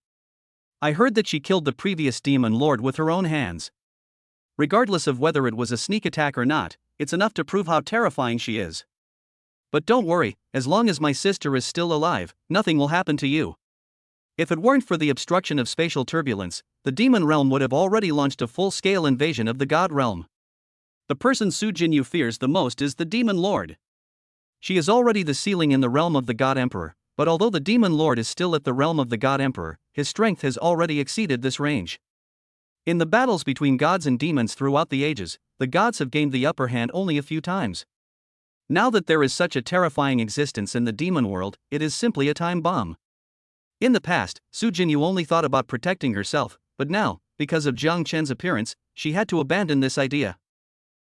I heard that she killed the previous demon lord with her own hands. Regardless of whether it was a sneak attack or not, it's enough to prove how terrifying she is. But don't worry, as long as my sister is still alive, nothing will happen to you. If it weren't for the obstruction of spatial turbulence, the demon realm would have already launched a full-scale invasion of the god realm. The person Su Jinyu fears the most is the demon lord. She is already the ceiling in the realm of the god emperor, but although the demon lord is still at the realm of the god emperor, his strength has already exceeded this range. In the battles between gods and demons throughout the ages, the gods have gained the upper hand only a few times. Now that there is such a terrifying existence in the demon world, it is simply a time bomb. In the past, Su Jinyu only thought about protecting herself, but now, because of Jiang Chen's appearance, she had to abandon this idea.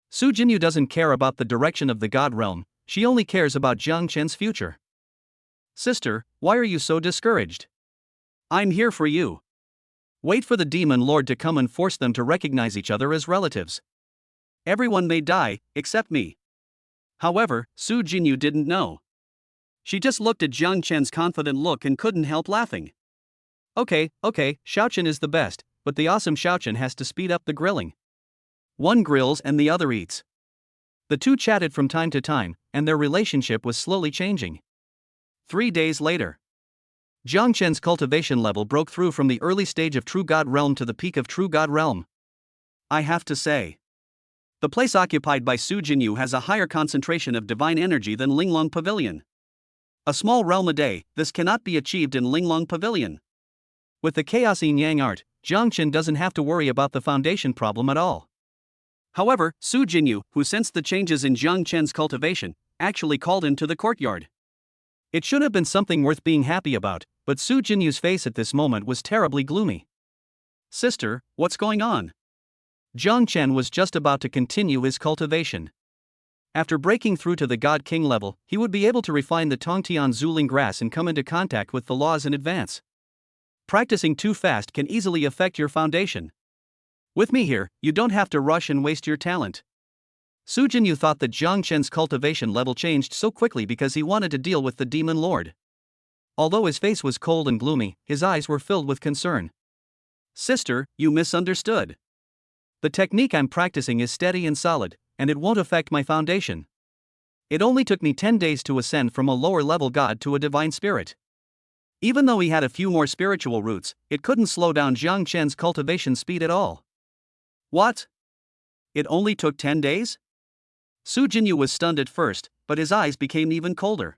Su Jinyu doesn't care about the direction of the god realm, she only cares about Jiang Chen's future. Sister, why are you so discouraged? I'm here for you. Wait for the demon lord to come and force them to recognize each other as relatives. Everyone may die, except me. However, Su Jinyu didn't know. She just looked at Jiang Chen's confident look and couldn't help laughing. Okay, Xiaochen is the best, but the awesome Xiaochen has to speed up the grilling. One grills and the other eats. The two chatted from time to time, and their relationship was slowly changing. 3 days later, Jiang Chen's cultivation level broke through from the early stage of True God Realm to the peak of True God Realm. I have to say, the place occupied by Su Jinyu has a higher concentration of divine energy than Linglong Pavilion. A small realm a day, this cannot be achieved in Linglong Pavilion. With the Chaos Yin Yang art, Jiang Chen doesn't have to worry about the foundation problem at all. However, Su Jinyu, who sensed the changes in Jiang Chen's cultivation, actually called him to the courtyard. It should have been something worth being happy about, but Su Jinyu's face at this moment was terribly gloomy. Sister, what's going on? Jiang Chen was just about to continue his cultivation. After breaking through to the God King level, he would be able to refine the Tongtian Zuling grass and come into contact with the laws in advance. Practicing too fast can easily affect your foundation. With me here, you don't have to rush and waste your talent. Su Jinyu thought that Jiang Chen's cultivation level changed so quickly because he wanted to deal with the demon lord. Although his face was cold and gloomy, his eyes were filled with concern. Sister, you misunderstood. The technique I'm practicing is steady and solid, and it won't affect my foundation. It only took me 10 days to ascend from a lower-level god to a divine spirit. Even though he had a few more spiritual roots, it couldn't slow down Jiang Chen's cultivation speed at all. What? It only took 10 days? Su Jinyu was stunned at first, but his eyes became even colder.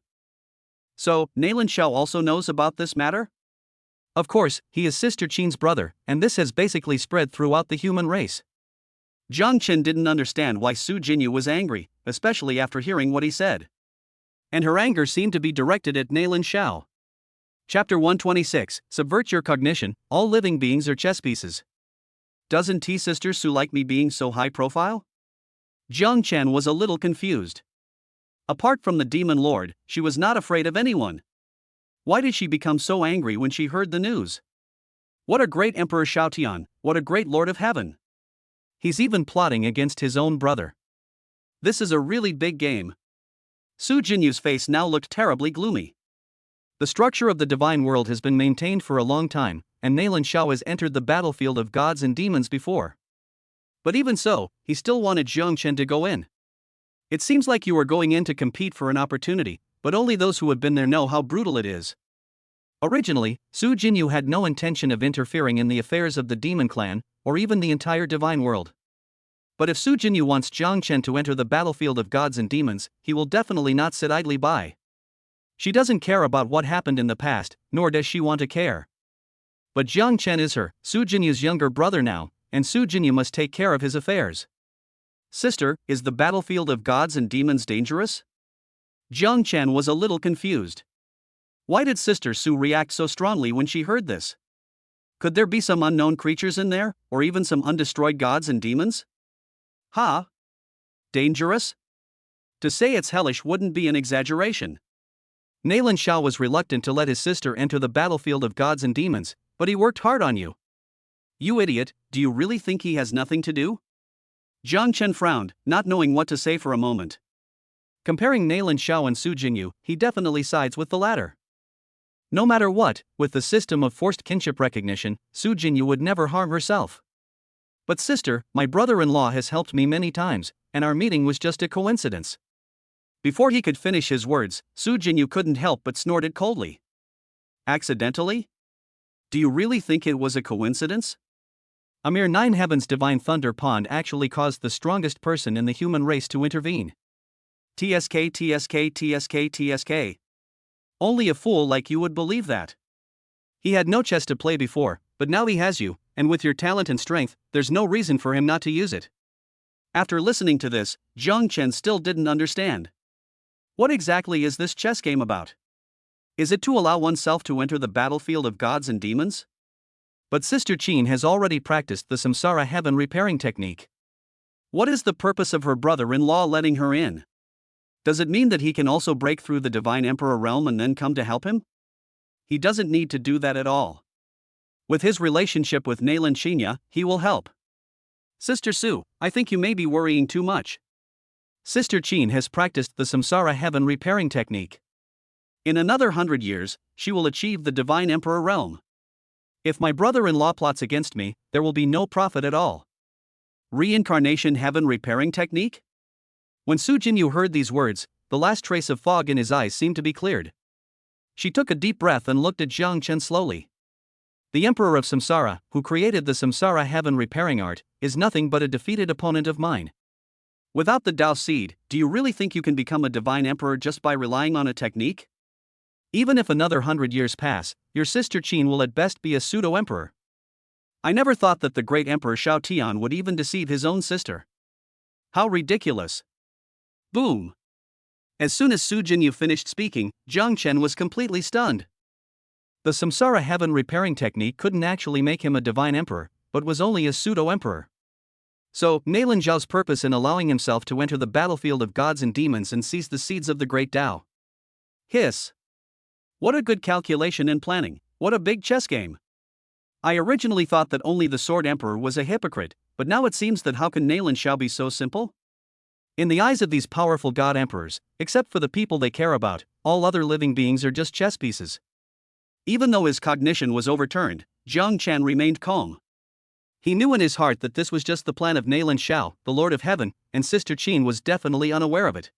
So, Nalin Xiao also knows about this matter? Of course, he is Sister Qin's brother, and this has basically spread throughout the human race. Jiang Chen didn't understand why Su Jinyu was angry, especially after hearing what he said. And her anger seemed to be directed at Nalin Xiao. Chapter 126, Subvert Your Cognition, All Living Beings are chess pieces. Doesn't Sister Su like me being so high profile? Jiang Chen was a little confused. Apart from the demon lord, she was not afraid of anyone. Why did she become so angry when she heard the news? What a great Emperor Xiaotian, what a great Lord of Heaven. He's even plotting against his own brother. This is a really big game. Su Jinyu's face now looked terribly gloomy. The structure of the divine world has been maintained for a long time, and Nalin Xiao has entered the battlefield of gods and demons before. But even so, he still wanted Jiang Chen to go in. It seems like you are going in to compete for an opportunity, but only those who have been there know how brutal it is. Originally, Su Jinyu had no intention of interfering in the affairs of the demon clan, or even the entire divine world. But if Su Jinyu wants Jiang Chen to enter the battlefield of gods and demons, he will definitely not sit idly by. She doesn't care about what happened in the past, nor does she want to care. But Jiang Chen is her, Su Jinyu's younger brother now, and Su Jinyu must take care of his affairs. Sister, is the battlefield of gods and demons dangerous? Jiang Chen was a little confused. Why did Sister Sue react so strongly when she heard this? Could there be some unknown creatures in there, or even some undestroyed gods and demons? Ha! Dangerous? To say it's hellish wouldn't be an exaggeration. Nalan Shao was reluctant to let his sister enter the battlefield of gods and demons, but he worked hard on you. You idiot, do you really think he has nothing to do? Jiang Chen frowned, not knowing what to say for a moment. Comparing Nalan Shao and Su Jinyu, he definitely sides with the latter. No matter what, with the system of forced kinship recognition, Su Jinyu would never harm herself. But sister, my brother-in-law has helped me many times, and our meeting was just a coincidence. Before he could finish his words, Su Jinyu couldn't help but snorted coldly. Accidentally? Do you really think it was a coincidence? A mere 9 heavens divine thunder pond actually caused the strongest person in the human race to intervene. TSK, TSK, TSK, TSK. Only a fool like you would believe that. He had no chess to play before, but now he has you, and with your talent and strength, there's no reason for him not to use it. After listening to this, Jiang Chen still didn't understand. What exactly is this chess game about? Is it to allow oneself to enter the battlefield of gods and demons? But Sister Qin has already practiced the samsara heaven repairing technique. What is the purpose of her brother-in-law letting her in? Does it mean that he can also break through the Divine Emperor realm and then come to help him? He doesn't need to do that at all. With his relationship with Nalan Shinya, he will help. Sister Sue, I think you may be worrying too much. Sister Qin has practiced the samsara heaven repairing technique. In another 100 years, she will achieve the Divine Emperor realm. If my brother-in-law plots against me, there will be no profit at all. Reincarnation heaven repairing technique? When Su Jinyu heard these words, the last trace of fog in his eyes seemed to be cleared. She took a deep breath and looked at Jiang Chen slowly. The Emperor of Samsara, who created the samsara heaven repairing art, is nothing but a defeated opponent of mine. Without the Tao seed, do you really think you can become a divine emperor just by relying on a technique? Even if another 100 years pass, your sister Qin will at best be a pseudo-emperor. I never thought that the great Emperor Shao Tian would even deceive his own sister. How ridiculous. Boom. As soon as Su Jinyu finished speaking, Jiang Chen was completely stunned. The samsara heaven repairing technique couldn't actually make him a divine emperor, but was only a pseudo-emperor. So, Nalan Zhao's purpose in allowing himself to enter the battlefield of gods and demons and seize the seeds of the great Tao. Hiss. What a good calculation and planning, what a big chess game. I originally thought that only the Sword Emperor was a hypocrite, but now it seems that how can Nalan Zhao be so simple? In the eyes of these powerful god emperors, except for the people they care about, all other living beings are just chess pieces. Even though his cognition was overturned, Jiang Chen remained calm. He knew in his heart that this was just the plan of Nalan Zhao, the Lord of Heaven, and Sister Qin was definitely unaware of it.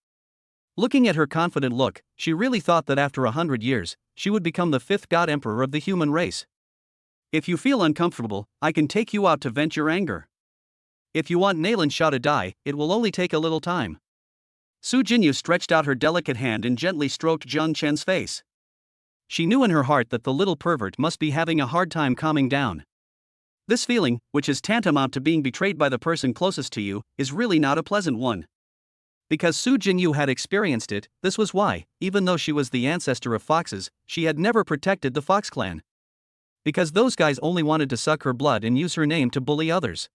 Looking at her confident look, she really thought that after 100 years, she would become the 5th god emperor of the human race. If you feel uncomfortable, I can take you out to vent your anger. If you want Nalan Zhao to die, it will only take a little time. Su Jinyu stretched out her delicate hand and gently stroked Jiang Chen's face. She knew in her heart that the little pervert must be having a hard time calming down. This feeling, which is tantamount to being betrayed by the person closest to you, is really not a pleasant one. Because Su Jinyu had experienced it, this was why, even though she was the ancestor of foxes, she had never protected the Fox clan. Because those guys only wanted to suck her blood and use her name to bully others.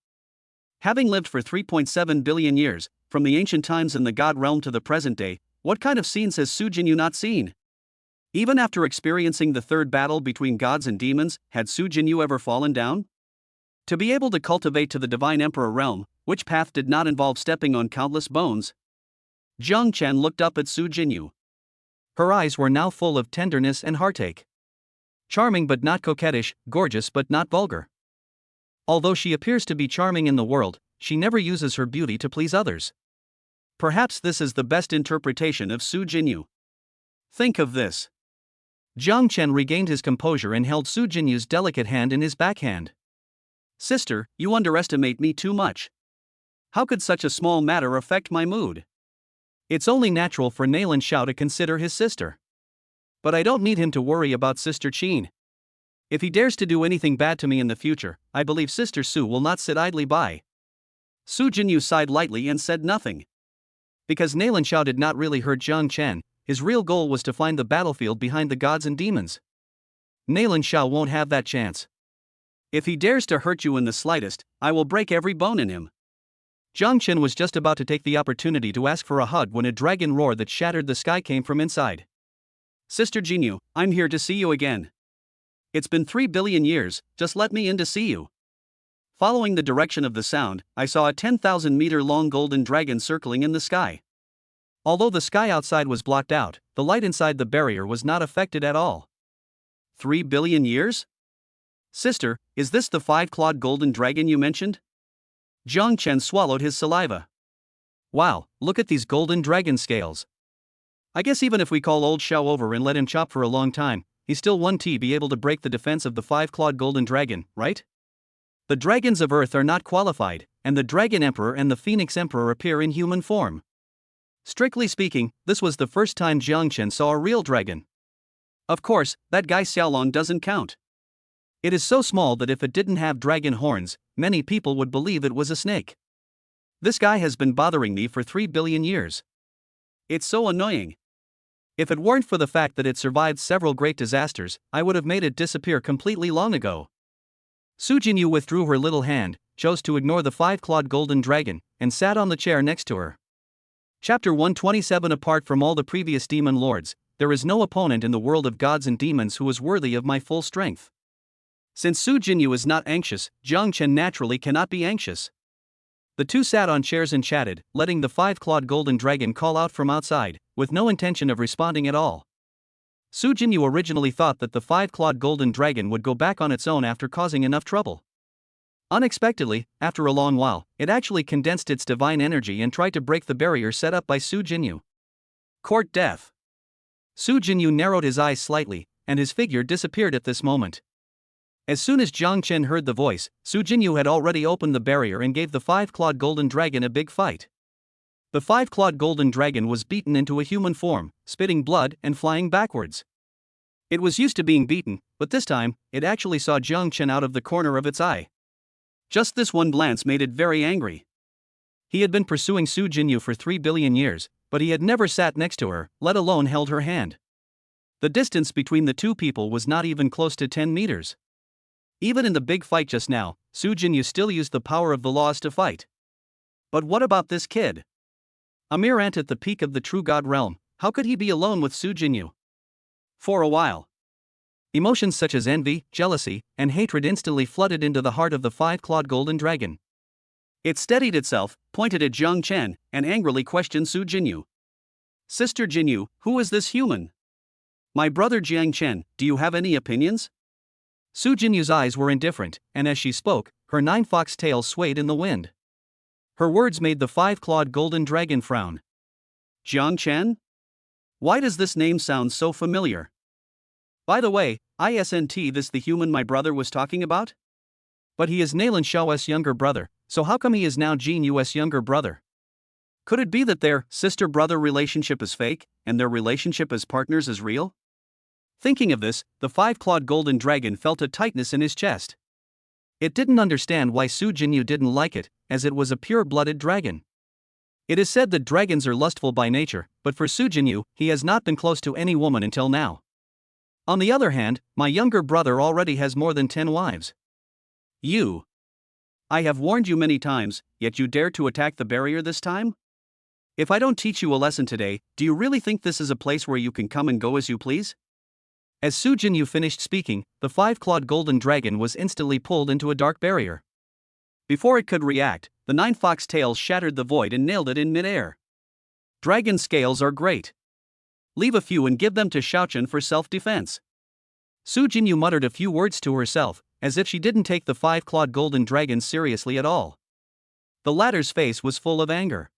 Having lived for 3.7 billion years, from the ancient times in the god realm to the present day, what kind of scenes has Su Jinyu not seen? Even after experiencing the third battle between gods and demons, had Su Jinyu ever fallen down? To be able to cultivate to the Divine Emperor realm, which path did not involve stepping on countless bones? Jiang Chen looked up at Su Jinyu. Her eyes were now full of tenderness and heartache. Charming but not coquettish, gorgeous but not vulgar. Although she appears to be charming in the world, she never uses her beauty to please others. Perhaps this is the best interpretation of Su Jinyu. Think of this. Jiang Chen regained his composure and held Su Jinyu's delicate hand in his backhand. Sister, you underestimate me too much. How could such a small matter affect my mood? It's only natural for Nalan Zhao to consider his sister. But I don't need him to worry about Sister Qin. If he dares to do anything bad to me in the future, I believe Sister Su will not sit idly by. Su Jinyu sighed lightly and said nothing. Because Nalan Zhao did not really hurt Jiang Chen, his real goal was to find the battlefield behind the gods and demons. Nalan Shao won't have that chance. If he dares to hurt you in the slightest, I will break every bone in him. Jiang Chen was just about to take the opportunity to ask for a hug when a dragon roar that shattered the sky came from inside. Sister Jinyu, I'm here to see you again. It's been 3 billion years, just let me in to see you. Following the direction of the sound, I saw a 10,000-meter-long golden dragon circling in the sky. Although the sky outside was blocked out, the light inside the barrier was not affected at all. 3 billion years? Sister, is this the 5-clawed golden dragon you mentioned? Jiang Chen swallowed his saliva. Wow, look at these golden dragon scales. I guess even if we call old Shao over and let him chop for a long time, he's still one be able to break the defense of the 5-clawed golden dragon, right? The dragons of Earth are not qualified, and the Dragon Emperor and the Phoenix Emperor appear in human form. Strictly speaking, this was the first time Jiang Chen saw a real dragon. Of course, that guy Xiaolong doesn't count. It is so small that if it didn't have dragon horns, many people would believe it was a snake. This guy has been bothering me for 3 billion years. It's so annoying. If it weren't for the fact that it survived several great disasters, I would have made it disappear completely long ago. Su Jinyu withdrew her little hand, chose to ignore the 5-clawed golden dragon, and sat on the chair next to her. Chapter 127. Apart from all the previous demon lords, there is no opponent in the world of gods and demons who is worthy of my full strength. Since Su Jinyu is not anxious, Jiang Chen naturally cannot be anxious. The two sat on chairs and chatted, letting the 5-clawed golden dragon call out from outside, with no intention of responding at all. Su Jinyu originally thought that the 5-clawed golden dragon would go back on its own after causing enough trouble. Unexpectedly, after a long while, it actually condensed its divine energy and tried to break the barrier set up by Su Jinyu. Court death. Su Jinyu narrowed his eyes slightly, and his figure disappeared at this moment. As soon as Jiang Chen heard the voice, Su Jinyu had already opened the barrier and gave the 5-clawed golden dragon a big fight. The 5-clawed golden dragon was beaten into a human form, spitting blood and flying backwards. It was used to being beaten, but this time, it actually saw Jiang Chen out of the corner of its eye. Just this one glance made it very angry. He had been pursuing Su Jinyu for 3 billion years, but he had never sat next to her, let alone held her hand. The distance between the two people was not even close to 10 meters. Even in the big fight just now, Su Jinyu still used the power of the laws to fight. But what about this kid? A mere ant at the peak of the true god realm, how could he be alone with Su Jinyu? For a while. Emotions such as envy, jealousy, and hatred instantly flooded into the heart of the 5-clawed golden dragon. It steadied itself, pointed at Jiang Chen, and angrily questioned Su Jinyu. Sister Jinyu, who is this human? My brother Jiang Chen, do you have any opinions? Su Jinyu's eyes were indifferent, and as she spoke, her 9-fox tail swayed in the wind. Her words made the 5-clawed golden dragon frown. Jiang Chen? Why does this name sound so familiar? By the way, isn't this the human my brother was talking about? But he is Nalan Shao's younger brother, so how come he is now Jin Yu's younger brother? Could it be that their sister-brother relationship is fake, and their relationship as partners is real? Thinking of this, the 5-clawed golden dragon felt a tightness in his chest. It didn't understand why Su Jinyu didn't like it, as it was a pure-blooded dragon. It is said that dragons are lustful by nature, but for Su Jinyu, he has not been close to any woman until now. On the other hand, my younger brother already has more than 10 wives. You. I have warned you many times, yet you dare to attack the barrier this time? If I don't teach you a lesson today, do you really think this is a place where you can come and go as you please? As Su Jinyu finished speaking, the 5-clawed golden dragon was instantly pulled into a dark barrier. Before it could react, the 9-fox tails shattered the void and nailed it in midair. Dragon scales are great. Leave a few and give them to Xiaochen for self-defense. Su Jinyu muttered a few words to herself, as if she didn't take the 5-clawed golden dragon seriously at all. The latter's face was full of anger.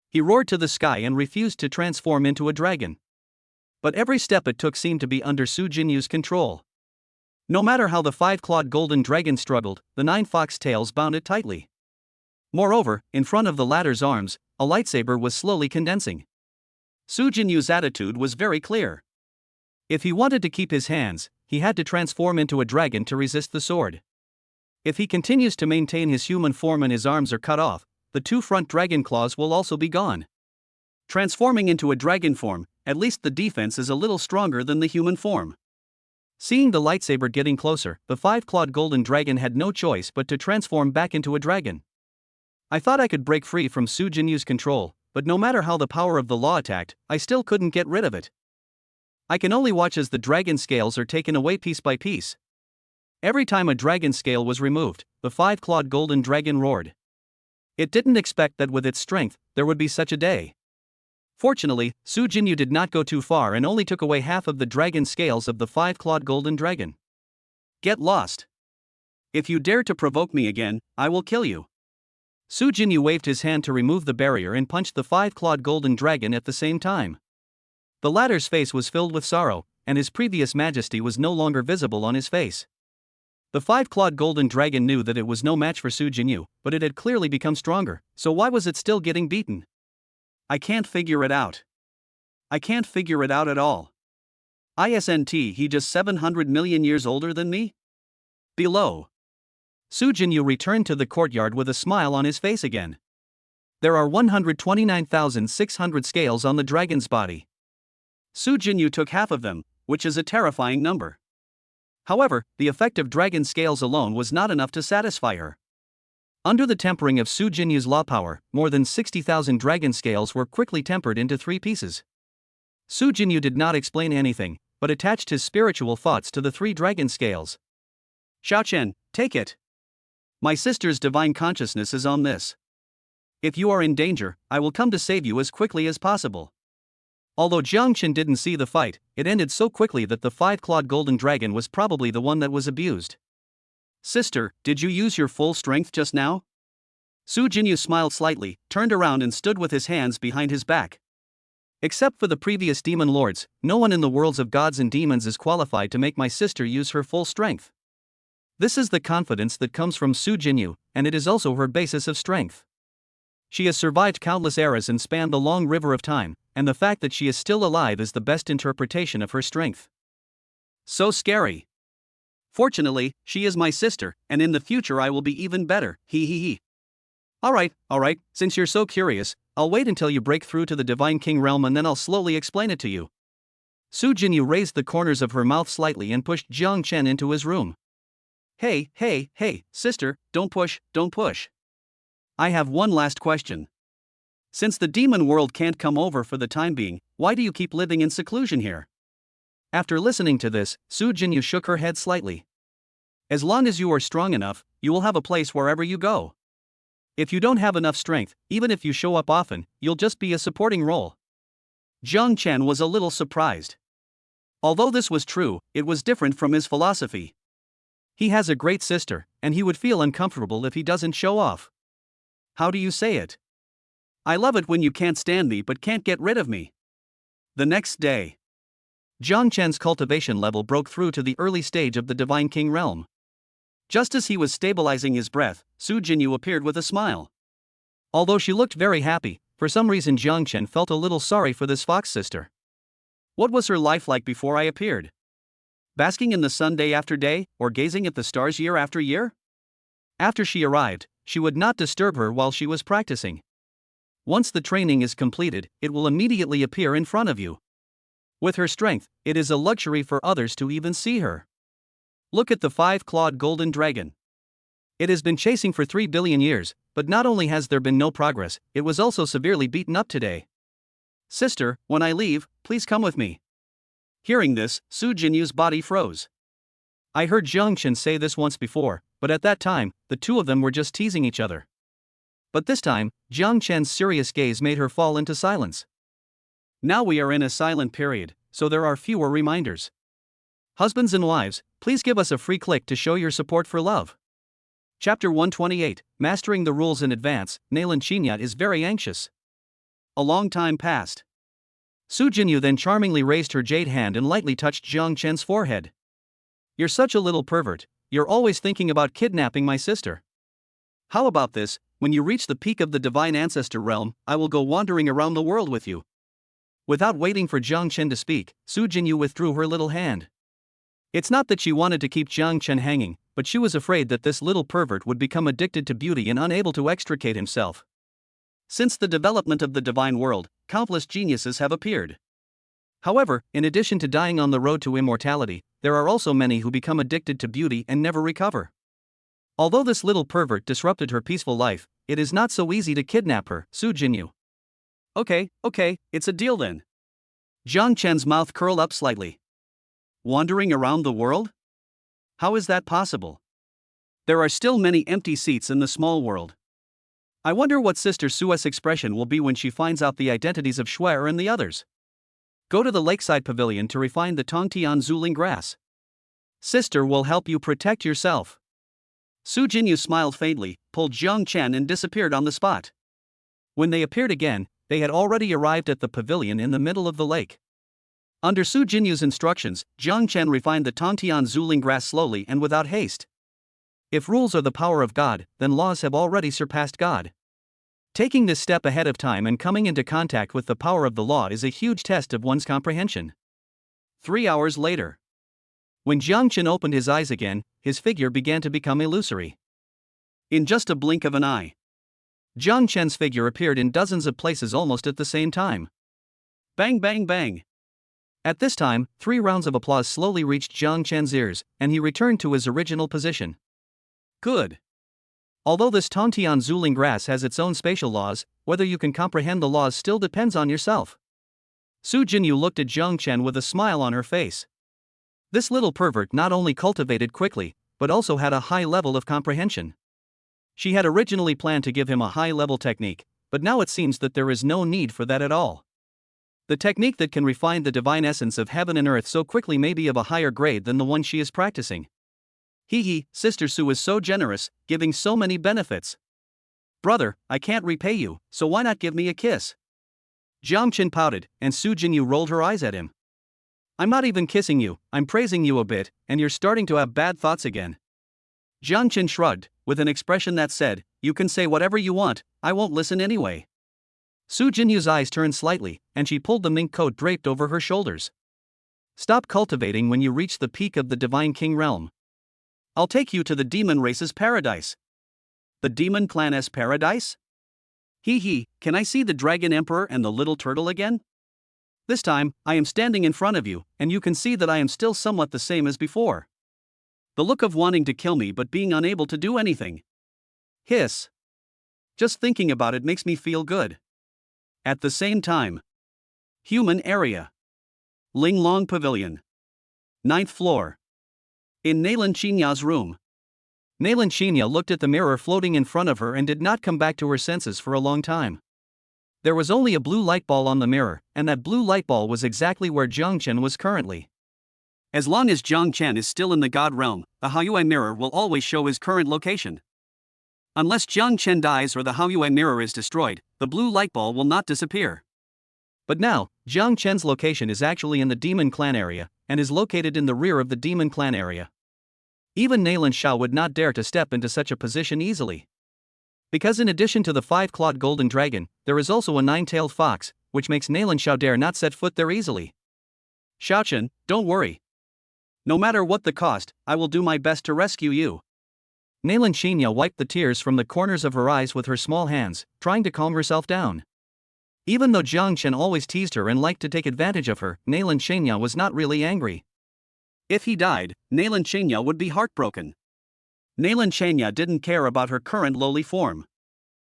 He roared to the sky and refused to transform into a dragon. But every step it took seemed to be under Su Jinyu's control. No matter how the 5-clawed golden dragon struggled, the 9-fox tails bound it tightly. Moreover, in front of the latter's arms, a lightsaber was slowly condensing. Su Jinyu's attitude was very clear. If he wanted to keep his hands, he had to transform into a dragon to resist the sword. If he continues to maintain his human form and his arms are cut off, the 2 front dragon claws will also be gone. Transforming into a dragon form, at least the defense is a little stronger than the human form. Seeing the lightsaber getting closer, the five-clawed golden dragon had no choice but to transform back into a dragon. I thought I could break free from Su Jinyu's control, but no matter how the power of the law attacked, I still couldn't get rid of it. I can only watch as the dragon scales are taken away piece by piece. Every time a dragon scale was removed, the five-clawed golden dragon roared. It didn't expect that with its strength, there would be such a day. Fortunately, Su Jinyu did not go too far and only took away half of the dragon scales of the five-clawed golden dragon. Get lost. If you dare to provoke me again, I will kill you. Su Jinyu waved his hand to remove the barrier and punched the five-clawed golden dragon at the same time. The latter's face was filled with sorrow, and his previous majesty was no longer visible on his face. The five-clawed golden dragon knew that it was no match for Su Jinyu, but it had clearly become stronger, so why was it still getting beaten? I can't figure it out. I can't figure it out at all. Isn't he just 700 million years older than me? Below. Su Jinyu returned to the courtyard with a smile on his face again. There are 129,600 scales on the dragon's body. Su Jinyu took half of them, which is a terrifying number. However, the effect of dragon scales alone was not enough to satisfy her. Under the tempering of Su Jinyu's law power, more than 60,000 dragon scales were quickly tempered into 3 pieces. Su Jinyu did not explain anything, but attached his spiritual thoughts to the 3 dragon scales. Xiaochen, take it. My sister's divine consciousness is on this. If you are in danger, I will come to save you as quickly as possible. Although Jiangchen didn't see the fight, it ended so quickly that the five-clawed golden dragon was probably the one that was abused. Sister, did you use your full strength just now? Su Jinyu smiled slightly, turned around and stood with his hands behind his back. Except for the previous demon lords, no one in the worlds of gods and demons is qualified to make my sister use her full strength. This is the confidence that comes from Su Jinyu, and it is also her basis of strength. She has survived countless eras and spanned the long river of time, and the fact that she is still alive is the best interpretation of her strength. So scary. Fortunately, she is my sister, and in the future I will be even better, he. Alright, since you're so curious, I'll wait until you break through to the Divine King realm and then I'll slowly explain it to you. Su Jinyu raised the corners of her mouth slightly and pushed Jiang Chen into his room. Hey, sister, don't push. I have one last question. Since the demon world can't come over for the time being, why do you keep living in seclusion here? After listening to this, Su Jinyu shook her head slightly. As long as you are strong enough, you will have a place wherever you go. If you don't have enough strength, even if you show up often, you'll just be a supporting role. Jiang Chen was a little surprised. Although this was true, it was different from his philosophy. He has a great sister, and he would feel uncomfortable if he doesn't show off. How do you say it? I love it when you can't stand me but can't get rid of me. The next day, Jiang Chen's cultivation level broke through to the early stage of the Divine King realm. Just as he was stabilizing his breath, Su Jinyu appeared with a smile. Although she looked very happy, for some reason Jiang Chen felt a little sorry for this fox sister. What was her life like before I appeared? Basking in the sun day after day, or gazing at the stars year after year? After she arrived, she would not disturb her while she was practicing. Once the training is completed, it will immediately appear in front of you. With her strength, it is a luxury for others to even see her. Look at the five-clawed golden dragon. It has been chasing for 3 billion years, but not only has there been no progress, it was also severely beaten up today. Sister, when I leave, please come with me. Hearing this, Su Jinyu's body froze. I heard Jiang Chen say this once before, but at that time, the two of them were just teasing each other. But this time, Jiang Chen's serious gaze made her fall into silence. Now we are in a silent period, so there are fewer reminders. Husbands and wives, please give us a free click to show your support for love. Chapter 128, Mastering the Rules in Advance. Naylan Chinyat is very anxious. A long time passed. Su Jinyu then charmingly raised her jade hand and lightly touched Jiang Chen's forehead. You're such a little pervert, you're always thinking about kidnapping my sister. How about this, when you reach the peak of the Divine Ancestor realm, I will go wandering around the world with you. Without waiting for Jiang Chen to speak, Su Jinyu withdrew her little hand. It's not that she wanted to keep Jiang Chen hanging, but she was afraid that this little pervert would become addicted to beauty and unable to extricate himself. Since the development of the divine world, countless geniuses have appeared. However, in addition to dying on the road to immortality, there are also many who become addicted to beauty and never recover. Although this little pervert disrupted her peaceful life, it is not so easy to kidnap her, Su Jinyu. Okay, it's a deal then. Jiang Chen's mouth curled up slightly. Wandering around the world? How is that possible? There are still many empty seats in the small world. I wonder what Sister Sue's expression will be when she finds out the identities of Shuer and the others. Go to the lakeside pavilion to refine the Tongtian Zuling grass. Sister will help you protect yourself. Su Jinyu smiled faintly, pulled Jiang Chen and disappeared on the spot. When they appeared again, they had already arrived at the pavilion in the middle of the lake. Under Su Jinyu's instructions, Jiang Chen refined the Tongtian Zuling grass slowly and without haste. If rules are the power of God, then laws have already surpassed God. Taking this step ahead of time and coming into contact with the power of the law is a huge test of one's comprehension. 3 hours later. When Jiang Chen opened his eyes again, his figure began to become illusory. In just a blink of an eye, Jiang Chen's figure appeared in dozens of places almost at the same time. Bang bang bang. At this time, 3 rounds of applause slowly reached Jiang Chen's ears, and he returned to his original position. Good. Although this Tongtian Zuling grass has its own spatial laws, whether you can comprehend the laws still depends on yourself. Su Jinyu looked at Jiang Chen with a smile on her face. This little pervert not only cultivated quickly, but also had a high level of comprehension. She had originally planned to give him a high-level technique, but now it seems that there is no need for that at all. The technique that can refine the divine essence of heaven and earth so quickly may be of a higher grade than the one she is practicing. Sister Su is so generous, giving so many benefits. Brother, I can't repay you, so why not give me a kiss? Jiang Chen pouted, and Su Jinyu rolled her eyes at him. I'm not even kissing you, I'm praising you a bit, and you're starting to have bad thoughts again. Jiang Chen shrugged, with an expression that said, you can say whatever you want, I won't listen anyway. Su Jinyu's eyes turned slightly, and she pulled the mink coat draped over her shoulders. Stop cultivating when you reach the peak of the Divine King realm. I'll take you to the demon race's paradise. The demon clan's paradise? Can I see the Dragon Emperor and the little turtle again? This time, I am standing in front of you, and you can see that I am still somewhat the same as before. The look of wanting to kill me but being unable to do anything. Hiss. Just thinking about it makes me feel good. At the same time. Human area. Linglong Pavilion. 9th floor. In Nailan Chinya's room. Nailan Chinya looked at the mirror floating in front of her and did not come back to her senses for a long time. There was only a blue light ball on the mirror, and that blue light ball was exactly where Jiang Chen was currently. As long as Jiang Chen is still in the God realm, the Haoyue mirror will always show his current location. Unless Jiang Chen dies or the Haoyue mirror is destroyed, the blue light ball will not disappear. But now, Jiang Chen's location is actually in the Demon Clan area, and is located in the rear of the Demon Clan area. Even Nailan Xiao would not dare to step into such a position easily. Because in addition to the 5-clawed golden dragon, there is also a 9-tailed fox, which makes Nailan Xiao dare not set foot there easily. Xiaochen, don't worry. No matter what the cost, I will do my best to rescue you. Nailan Xinya wiped the tears from the corners of her eyes with her small hands, trying to calm herself down. Even though Jiang Chen always teased her and liked to take advantage of her, Nailan Xinya was not really angry. If he died, Nailan Xinya would be heartbroken. Nailan Xinya didn't care about her current lowly form.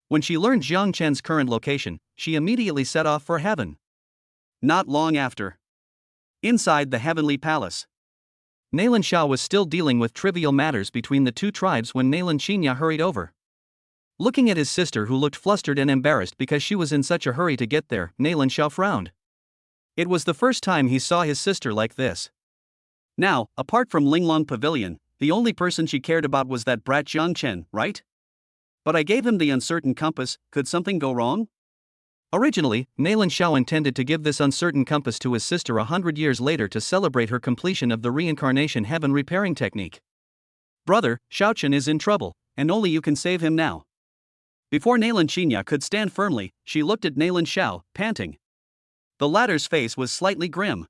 When she learned Jiang Chen's current location, she immediately set off for heaven. Not long after. Inside the heavenly palace. Nailan Xiao was still dealing with trivial matters between the two tribes when Nailan Xinya hurried over. Looking at his sister who looked flustered and embarrassed because she was in such a hurry to get there, Nailan Xiao frowned. It was the first time he saw his sister like this. Now, apart from Linglong Pavilion, the only person she cared about was that brat Jiang Chen, right? But I gave him the uncertain compass, could something go wrong? Originally, Nailan Xiao intended to give this uncertain compass to his sister 100 years later to celebrate her completion of the reincarnation heaven repairing technique. Brother, Xiaochen is in trouble, and only you can save him now. Before Nailan Xinya could stand firmly, she looked at Nailan Xiao, panting. The latter's face was slightly grim.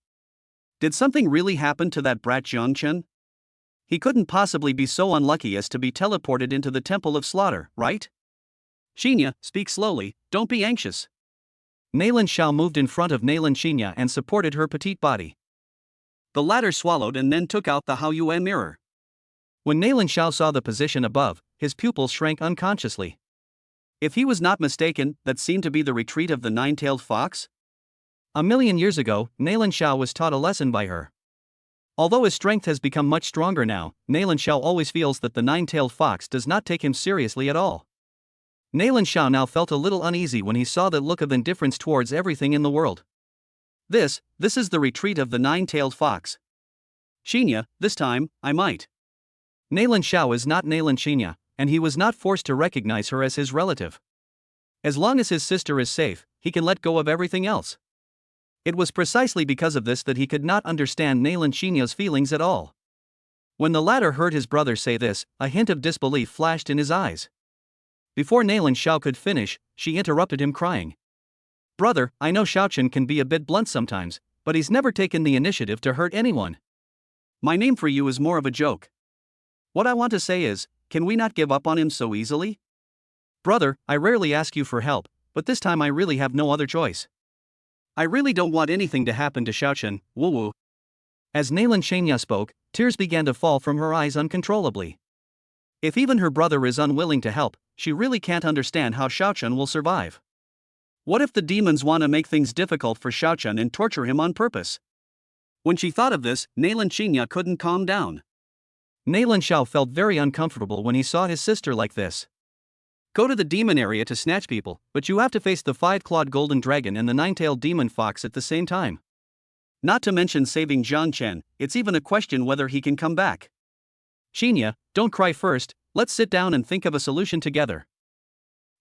Did something really happen to that brat Jiang Chen? He couldn't possibly be so unlucky as to be teleported into the Temple of Slaughter, right? Xinya, speak slowly, don't be anxious. Nalan Xiao moved in front of Nalan Qinya and supported her petite body. The latter swallowed and then took out the Hao Yue mirror. When Nalan Xiao saw the position above, his pupils shrank unconsciously. If he was not mistaken, that seemed to be the retreat of the nine-tailed fox? 1,000,000 years ago, Nalan Xiao was taught a lesson by her. Although his strength has become much stronger now, Nalan Xiao always feels that the nine-tailed fox does not take him seriously at all. Nalan Xiao now felt a little uneasy when he saw that look of indifference towards everything in the world. This is the retreat of the nine-tailed fox. Qinya, this time, I might. Nalan Xiao is not Nalan Qinya, and he was not forced to recognize her as his relative. As long as his sister is safe, he can let go of everything else. It was precisely because of this that he could not understand Nalan Qinya's feelings at all. When the latter heard his brother say this, a hint of disbelief flashed in his eyes. Before Nalan Xiao could finish, she interrupted him crying. "Brother, I know Xiaochen can be a bit blunt sometimes, but he's never taken the initiative to hurt anyone. My name for you is more of a joke. What I want to say is, can we not give up on him so easily? Brother, I rarely ask you for help, but this time I really have no other choice. I really don't want anything to happen to Xiaochen, woo-woo." As Nalan Qinya spoke, tears began to fall from her eyes uncontrollably. If even her brother is unwilling to help, she really can't understand how Xiaochen will survive. What if the demons want to make things difficult for Xiaochen and torture him on purpose? When she thought of this, Nalan Qinya couldn't calm down. Nalan Xiao felt very uncomfortable when he saw his sister like this. Go to the demon area to snatch people, but you have to face the five-clawed golden dragon and the nine-tailed demon fox at the same time. Not to mention saving Zhang Chen, it's even a question whether he can come back. Qinya, don't cry first, let's sit down and think of a solution together.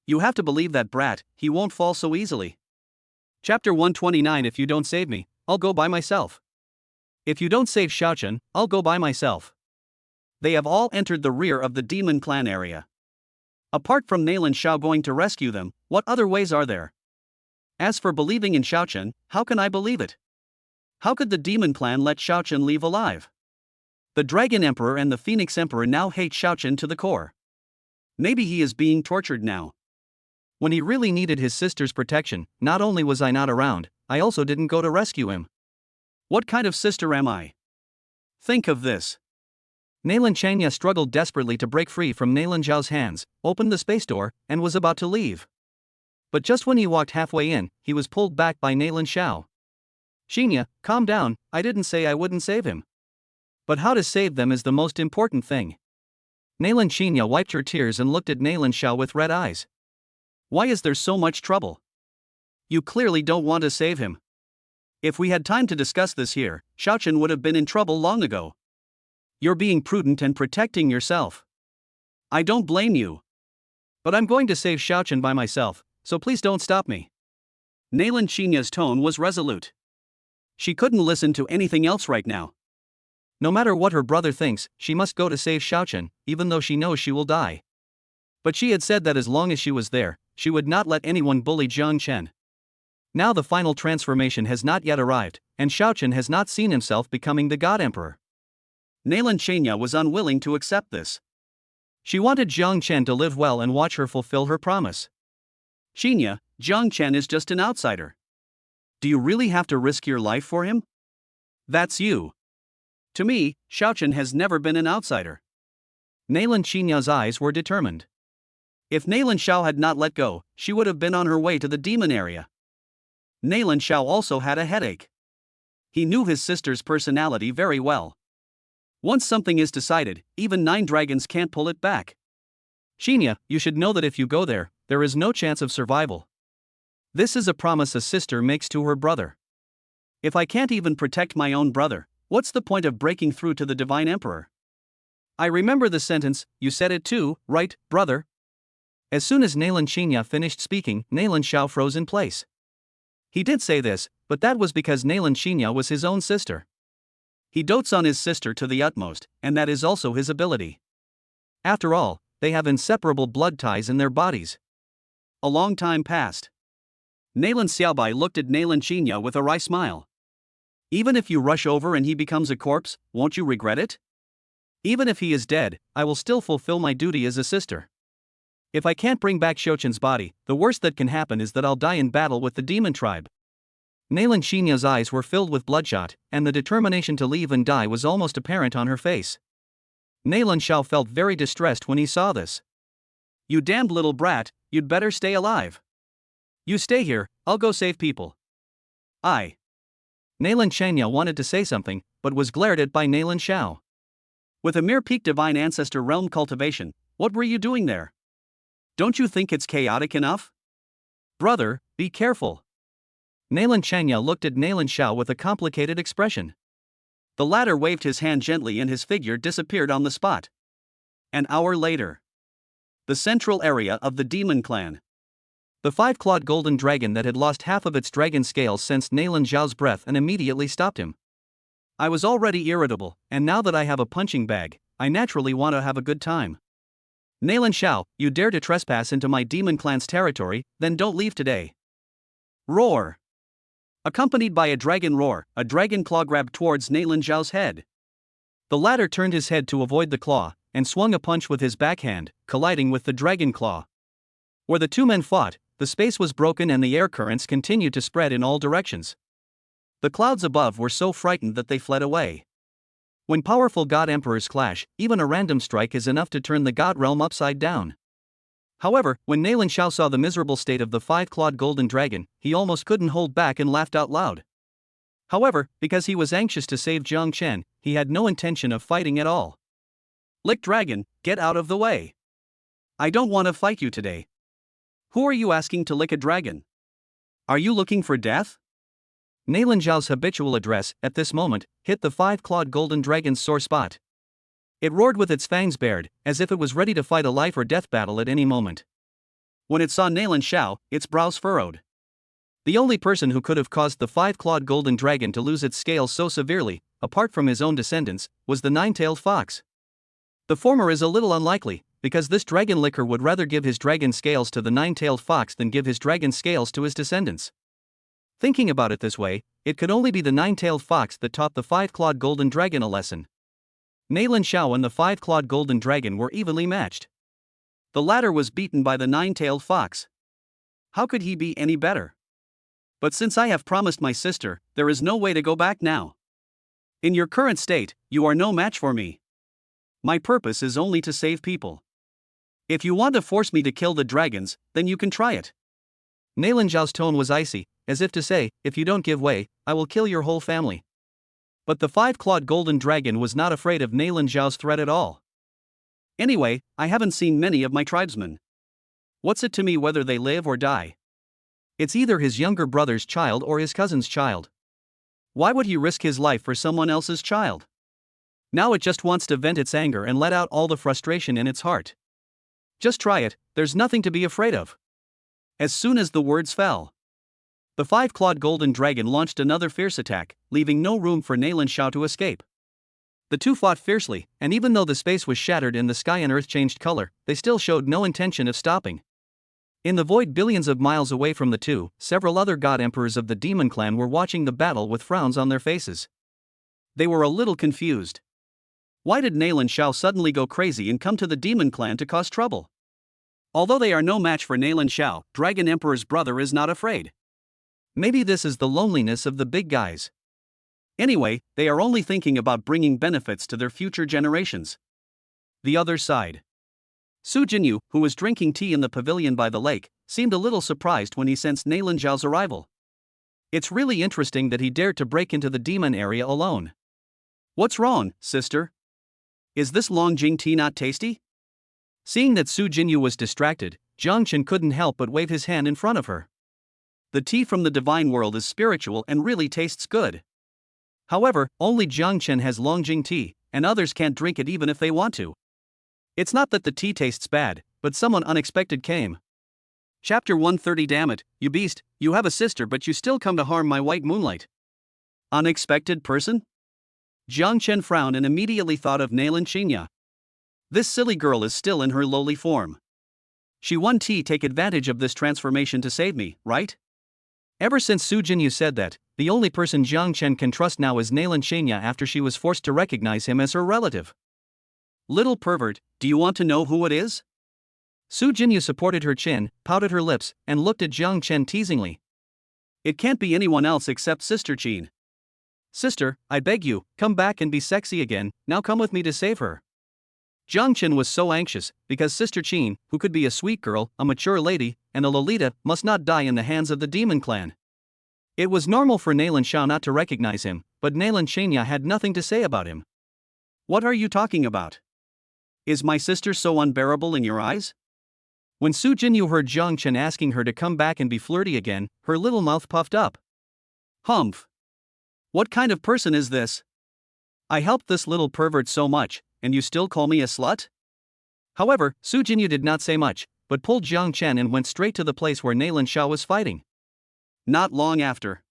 You have to believe that brat, he won't fall so easily. Chapter 129. If you don't save me, I'll go by myself. If you don't save Xiaochen, I'll go by myself. They have all entered the rear of the demon clan area. Apart from Nalan Xiao going to rescue them, what other ways are there? As for believing in Xiaochen, how can I believe it? How could the demon clan let Xiaochen leave alive? The Dragon Emperor and the Phoenix Emperor now hate Xiaochen to the core. Maybe he is being tortured now. When he really needed his sister's protection, not only was I not around, I also didn't go to rescue him. What kind of sister am I? Think of this. Nalan Qinya struggled desperately to break free from Nalan Zhao's hands, opened the space door, and was about to leave. But just when he walked halfway in, he was pulled back by Nalan Xiao. "Qinya, calm down, I didn't say I wouldn't save him. But how to save them is the most important thing." Nalan Qinya wiped her tears and looked at Nalan Xiao with red eyes. "Why is there so much trouble? You clearly don't want to save him. If we had time to discuss this here, Xiaochen would have been in trouble long ago. You're being prudent and protecting yourself. I don't blame you. But I'm going to save Xiaochen by myself, so please don't stop me." Nalan Qinya's tone was resolute. She couldn't listen to anything else right now. No matter what her brother thinks, she must go to save Xiaochen, even though she knows she will die. But she had said that as long as she was there, she would not let anyone bully Zhang Chen. Now the final transformation has not yet arrived, and Xiaochen has not seen himself becoming the God Emperor. Nalan Qinya was unwilling to accept this. She wanted Zhang Chen to live well and watch her fulfill her promise. "Qinya, Zhang Chen is just an outsider. Do you really have to risk your life for him? That's you. To me, Xiaochen has never been an outsider." Nalan Qinya's eyes were determined. If Nalan Xiao had not let go, she would have been on her way to the demon area. Nalan Xiao also had a headache. He knew his sister's personality very well. Once something is decided, even 9 dragons can't pull it back. "Qinya, you should know that if you go there, there is no chance of survival. This is a promise a sister makes to her brother. If I can't even protect my own brother, what's the point of breaking through to the Divine Emperor?" "I remember the sentence, you said it too, right, brother?" As soon as Nalan Qinya finished speaking, Nalan Xiao froze in place. He did say this, but that was because Nalan Qinya was his own sister. He dotes on his sister to the utmost, and that is also his ability. After all, they have inseparable blood ties in their bodies. A long time passed. Nalan Xiaobai looked at Nalan Qinya with a wry smile. "Even if you rush over and he becomes a corpse, won't you regret it?" "Even if he is dead, I will still fulfill my duty as a sister." If I can't bring back Shochen's body, the worst that can happen is that I'll die in battle with the demon tribe. Nalan Shinya's eyes were filled with bloodshot, and the determination to leave and die was almost apparent on her face. Nalan Xiao felt very distressed when he saw this. You damned little brat, you'd better stay alive. You stay here, I'll go save people. Nalan Shanya wanted to say something, but was glared at by Nalan Xiao. With a mere peak divine ancestor realm cultivation, what were you doing there? Don't you think it's chaotic enough? Brother, be careful. Nalan Shanya looked at Nalan Xiao with a complicated expression. The latter waved his hand gently and his figure disappeared on the spot. An hour later. The central area of the demon clan. The five-clawed golden dragon that had lost half of its dragon scales sensed Nalan Xiao's breath and immediately stopped him. I was already irritable, and now that I have a punching bag, I naturally want to have a good time. Nalan Xiao, you dare to trespass into my demon clan's territory, then don't leave today. Roar. Accompanied by a dragon roar, a dragon claw grabbed towards Nalan Xiao's head. The latter turned his head to avoid the claw, and swung a punch with his backhand, colliding with the dragon claw. Where the two men fought, the space was broken and the air currents continued to spread in all directions. The clouds above were so frightened that they fled away. When powerful god emperors clash, even a random strike is enough to turn the god realm upside down. However, when Nalan Xiao saw the miserable state of the five-clawed golden dragon, he almost couldn't hold back and laughed out loud. However, because he was anxious to save Jiang Chen, he had no intention of fighting at all. Lick dragon, get out of the way. I don't want to fight you today. Who are you asking to lick a dragon? Are you looking for death? Nalan Xiao's habitual address, at this moment, hit the five-clawed golden dragon's sore spot. It roared with its fangs bared, as if it was ready to fight a life or death battle at any moment. When it saw Nalan Xiao, its brows furrowed. The only person who could have caused the five-clawed golden dragon to lose its scales so severely, apart from his own descendants, was the nine-tailed fox. The former is a little unlikely, because this dragon licker would rather give his dragon scales to the nine-tailed fox than give his dragon scales to his descendants. Thinking about it this way, it could only be the nine-tailed fox that taught the five-clawed golden dragon a lesson. Nalan Xiao and the five-clawed golden dragon were evenly matched. The latter was beaten by the nine-tailed fox. How could he be any better? But since I have promised my sister, there is no way to go back now. In your current state, you are no match for me. My purpose is only to save people. If you want to force me to kill the dragons, then you can try it. Nalan Xiao's tone was icy, as if to say, if you don't give way, I will kill your whole family. But the five-clawed golden dragon was not afraid of Nalan Xiao's threat at all. Anyway, I haven't seen many of my tribesmen. What's it to me whether they live or die? It's either his younger brother's child or his cousin's child. Why would he risk his life for someone else's child? Now it just wants to vent its anger and let out all the frustration in its heart. Just try it, there's nothing to be afraid of. As soon as the words fell, the five-clawed golden dragon launched another fierce attack, leaving no room for Nalan Xiao to escape. The two fought fiercely, and even though the space was shattered and the sky and earth changed color, they still showed no intention of stopping. In the void billions of miles away from the two, several other god emperors of the demon clan were watching the battle with frowns on their faces. They were a little confused. Why did Nalan Xiao suddenly go crazy and come to the demon clan to cause trouble? Although they are no match for Nalan Xiao, Dragon Emperor's brother is not afraid. Maybe this is the loneliness of the big guys. Anyway, they are only thinking about bringing benefits to their future generations. The other side. Su Jinyu, who was drinking tea in the pavilion by the lake, seemed a little surprised when he sensed Nalan Xiao's arrival. It's really interesting that he dared to break into the demon area alone. What's wrong, sister? Is this Longjing tea not tasty? Seeing that Su Jinyu was distracted, Jiang Chen couldn't help but wave his hand in front of her. The tea from the divine world is spiritual and really tastes good. However, only Jiang Chen has Longjing tea, and others can't drink it even if they want to. It's not that the tea tastes bad, but someone unexpected came. Chapter 130. Damn it, you beast, you have a sister but you still come to harm my white moonlight. Unexpected person? Jiang Chen frowned and immediately thought of Nalan Xinya. This silly girl is still in her lowly form. She won tea take advantage of this transformation to save me, right? Ever since Su Jinyu said that, the only person Jiang Chen can trust now is Nalan Xinya after she was forced to recognize him as her relative. Little pervert, do you want to know who it is? Su Jinyu supported her chin, pouted her lips, and looked at Jiang Chen teasingly. It can't be anyone else except Sister Qin. Sister, I beg you, come back and be sexy again, now come with me to save her. Jiang Chen was so anxious, because Sister Qin, who could be a sweet girl, a mature lady, and a Lolita, must not die in the hands of the demon clan. It was normal for Nailan Xiao not to recognize him, but Nailan Shenya had nothing to say about him. What are you talking about? Is my sister so unbearable in your eyes? When Su Jinyu heard Jiang Chen asking her to come back and be flirty again, her little mouth puffed up. Humph! What kind of person is this? I helped this little pervert so much, and you still call me a slut? However, Su Jinyu did not say much, but pulled Jiang Chen and went straight to the place where Nailan Xiao was fighting. Not long after,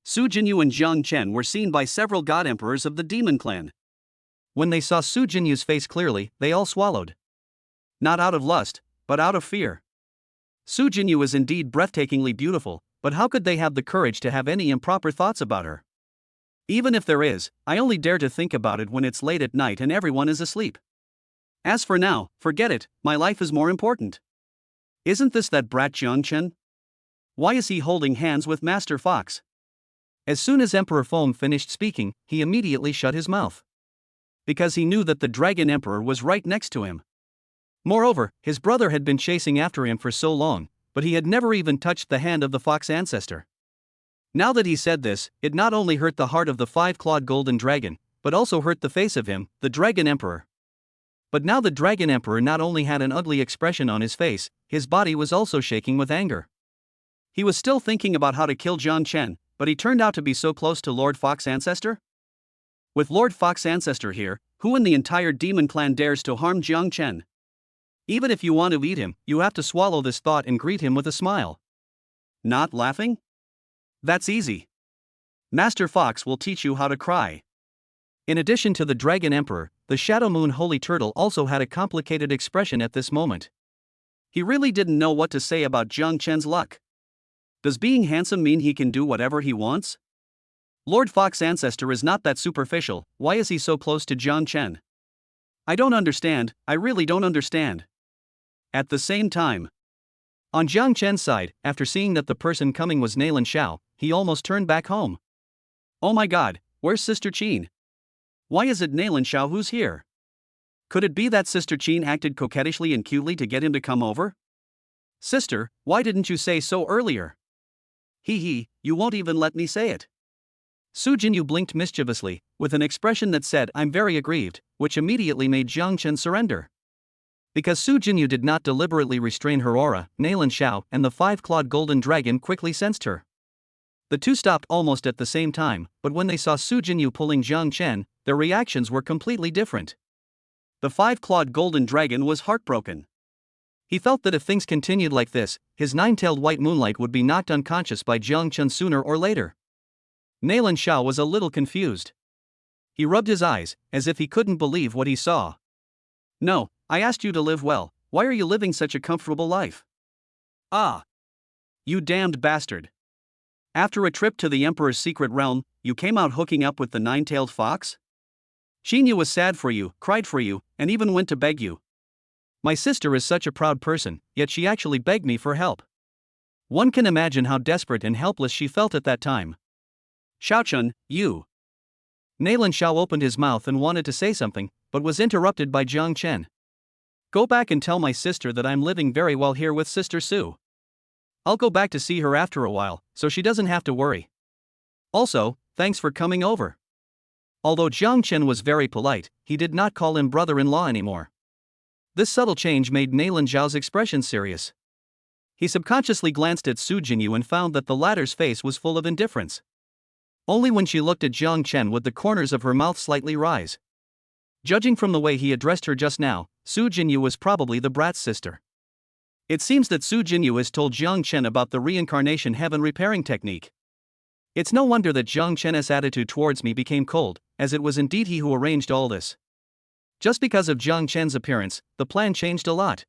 Su Jinyu and Jiang Chen were seen by several god emperors of the demon clan. When they saw Su Jinyu's face clearly, they all swallowed. Not out of lust, but out of fear. Su Jinyu is indeed breathtakingly beautiful, but how could they have the courage to have any improper thoughts about her? Even if there is, I only dare to think about it when it's late at night and everyone is asleep. As for now, forget it, my life is more important. Isn't this that brat Jiang Chen? Why is he holding hands with Master Fox? As soon as Emperor Feng finished speaking, he immediately shut his mouth. Because he knew that the Dragon Emperor was right next to him. Moreover, his brother had been chasing after him for so long, but he had never even touched the hand of the fox ancestor. Now that he said this, it not only hurt the heart of the five-clawed golden dragon, but also hurt the face of him, the Dragon Emperor. But now the Dragon Emperor not only had an ugly expression on his face, his body was also shaking with anger. He was still thinking about how to kill Jiang Chen, but he turned out to be so close to Lord Fox Ancestor? With Lord Fox Ancestor here, who in the entire demon clan dares to harm Jiang Chen? Even if you want to eat him, you have to swallow this thought and greet him with a smile. Not laughing? That's easy. Master Fox will teach you how to cry. In addition to the Dragon Emperor, the Shadow Moon Holy Turtle also had a complicated expression at this moment. He really didn't know what to say about Jiang Chen's luck. Does being handsome mean he can do whatever he wants? Lord Fox Ancestor is not that superficial, why is he so close to Jiang Chen? I don't understand, I really don't understand. At the same time, on Jiang Chen's side, after seeing that the person coming was Nailan Xiao, he almost turned back home. Oh my god, where's Sister Qin? Why is it Nailan Xiao who's here? Could it be that Sister Qin acted coquettishly and cutely to get him to come over? Sister, why didn't you say so earlier? Hee, you won't even let me say it. Su Jinyu blinked mischievously, with an expression that said, I'm very aggrieved, which immediately made Jiang Chen surrender. Because Su Jinyu did not deliberately restrain her aura, Nailan Xiao and the five-clawed golden dragon quickly sensed her. The two stopped almost at the same time, but when they saw Su Jinyu pulling Jiang Chen, their reactions were completely different. The five-clawed golden dragon was heartbroken. He felt that if things continued like this, his nine-tailed white moonlight would be knocked unconscious by Jiang Chen sooner or later. Nailan Xiao was a little confused. He rubbed his eyes, as if he couldn't believe what he saw. No, I asked you to live well, why are you living such a comfortable life? Ah! You damned bastard. After a trip to the Emperor's secret realm, you came out hooking up with the nine-tailed fox? Shinya was sad for you, cried for you, and even went to beg you. My sister is such a proud person, yet she actually begged me for help. One can imagine how desperate and helpless she felt at that time. Xiaochun, you. Nailan Xiao opened his mouth and wanted to say something, but was interrupted by Jiang Chen. Go back and tell my sister that I'm living very well here with Sister Su. I'll go back to see her after a while, so she doesn't have to worry. Also, thanks for coming over. Although Jiang Chen was very polite, he did not call him brother-in-law anymore. This subtle change made Nailan Xiao's expression serious. He subconsciously glanced at Su Jinyu and found that the latter's face was full of indifference. Only when she looked at Jiang Chen would the corners of her mouth slightly rise. Judging from the way he addressed her just now, Su Jinyu was probably the brat's sister. It seems that Su Jinyu has told Jiang Chen about the reincarnation heaven repairing technique. It's no wonder that Jiang Chen's attitude towards me became cold, as it was indeed he who arranged all this. Just because of Jiang Chen's appearance, the plan changed a lot.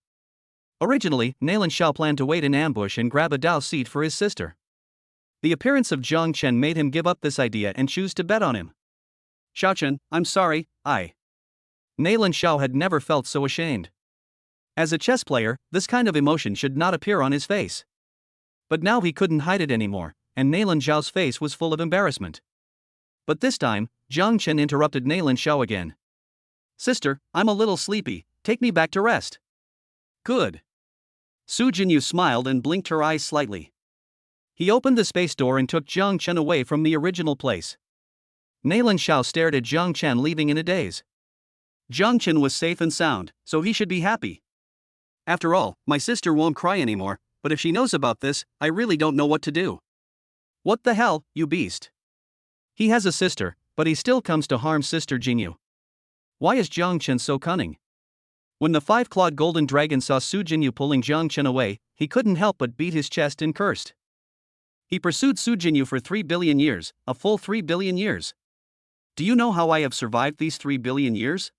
Originally, Nailan Xiao planned to wait in ambush and grab a Dao seat for his sister. The appearance of Jiang Chen made him give up this idea and choose to bet on him. Xiaochun, I'm sorry, Nailan Xiao had never felt so ashamed. As a chess player, this kind of emotion should not appear on his face. But now he couldn't hide it anymore, and Nailan Xiao's face was full of embarrassment. But this time, Jiang Chen interrupted Nailan Xiao again. Sister, I'm a little sleepy, take me back to rest. Good. Su Jinyu smiled and blinked her eyes slightly. He opened the space door and took Jiang Chen away from the original place. Nailan Xiao stared at Jiang Chen leaving in a daze. Jiang Chen was safe and sound, so he should be happy. After all, my sister won't cry anymore, but if she knows about this, I really don't know what to do. What the hell, you beast? He has a sister, but he still comes to harm Sister Jinyu. Why is Jiang Chen so cunning? When the five-clawed golden dragon saw Su Jinyu pulling Jiang Chen away, he couldn't help but beat his chest and cursed. He pursued Su Jinyu for 3 billion years, a full 3 billion years. Do you know how I have survived these 3 billion years?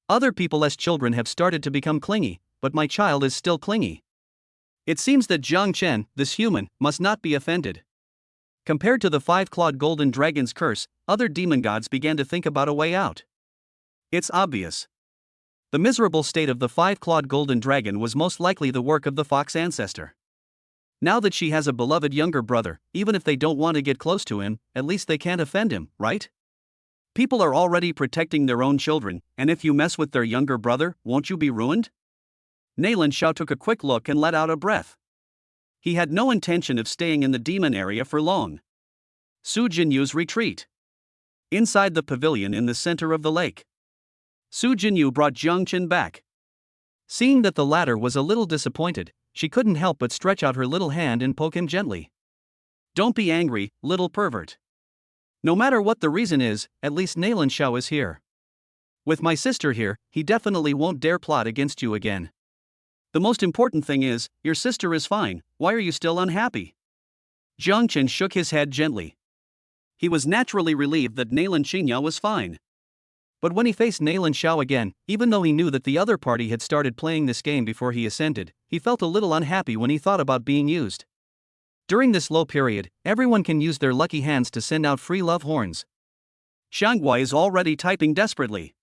Other people's children have started to become clingy, but my child is still clingy. It seems that Jiang Chen, this human, must not be offended. Compared to the five-clawed golden dragon's curse, other demon gods began to think about a way out. It's obvious. The miserable state of the five-clawed golden dragon was most likely the work of the fox ancestor. Now that she has a beloved younger brother, even if they don't want to get close to him, at least they can't offend him, right? People are already protecting their own children, and if you mess with their younger brother, won't you be ruined? Nailan Xiao took a quick look and let out a breath. He had no intention of staying in the demon area for long. Su Jinyu's retreat. Inside the pavilion in the center of the lake. Su Jinyu brought Jiang Chen back. Seeing that the latter was a little disappointed, she couldn't help but stretch out her little hand and poke him gently. Don't be angry, little pervert. No matter what the reason is, at least Nailan Xiao is here. With my sister here, he definitely won't dare plot against you again. The most important thing is, your sister is fine, why are you still unhappy? Jiang Chen shook his head gently. He was naturally relieved that Nailan Xinya was fine. But when he faced Nailan Xiao again, even though he knew that the other party had started playing this game before he ascended, he felt a little unhappy when he thought about being used. During this low period, everyone can use their lucky hands to send out free love horns. Xianghua is already typing desperately.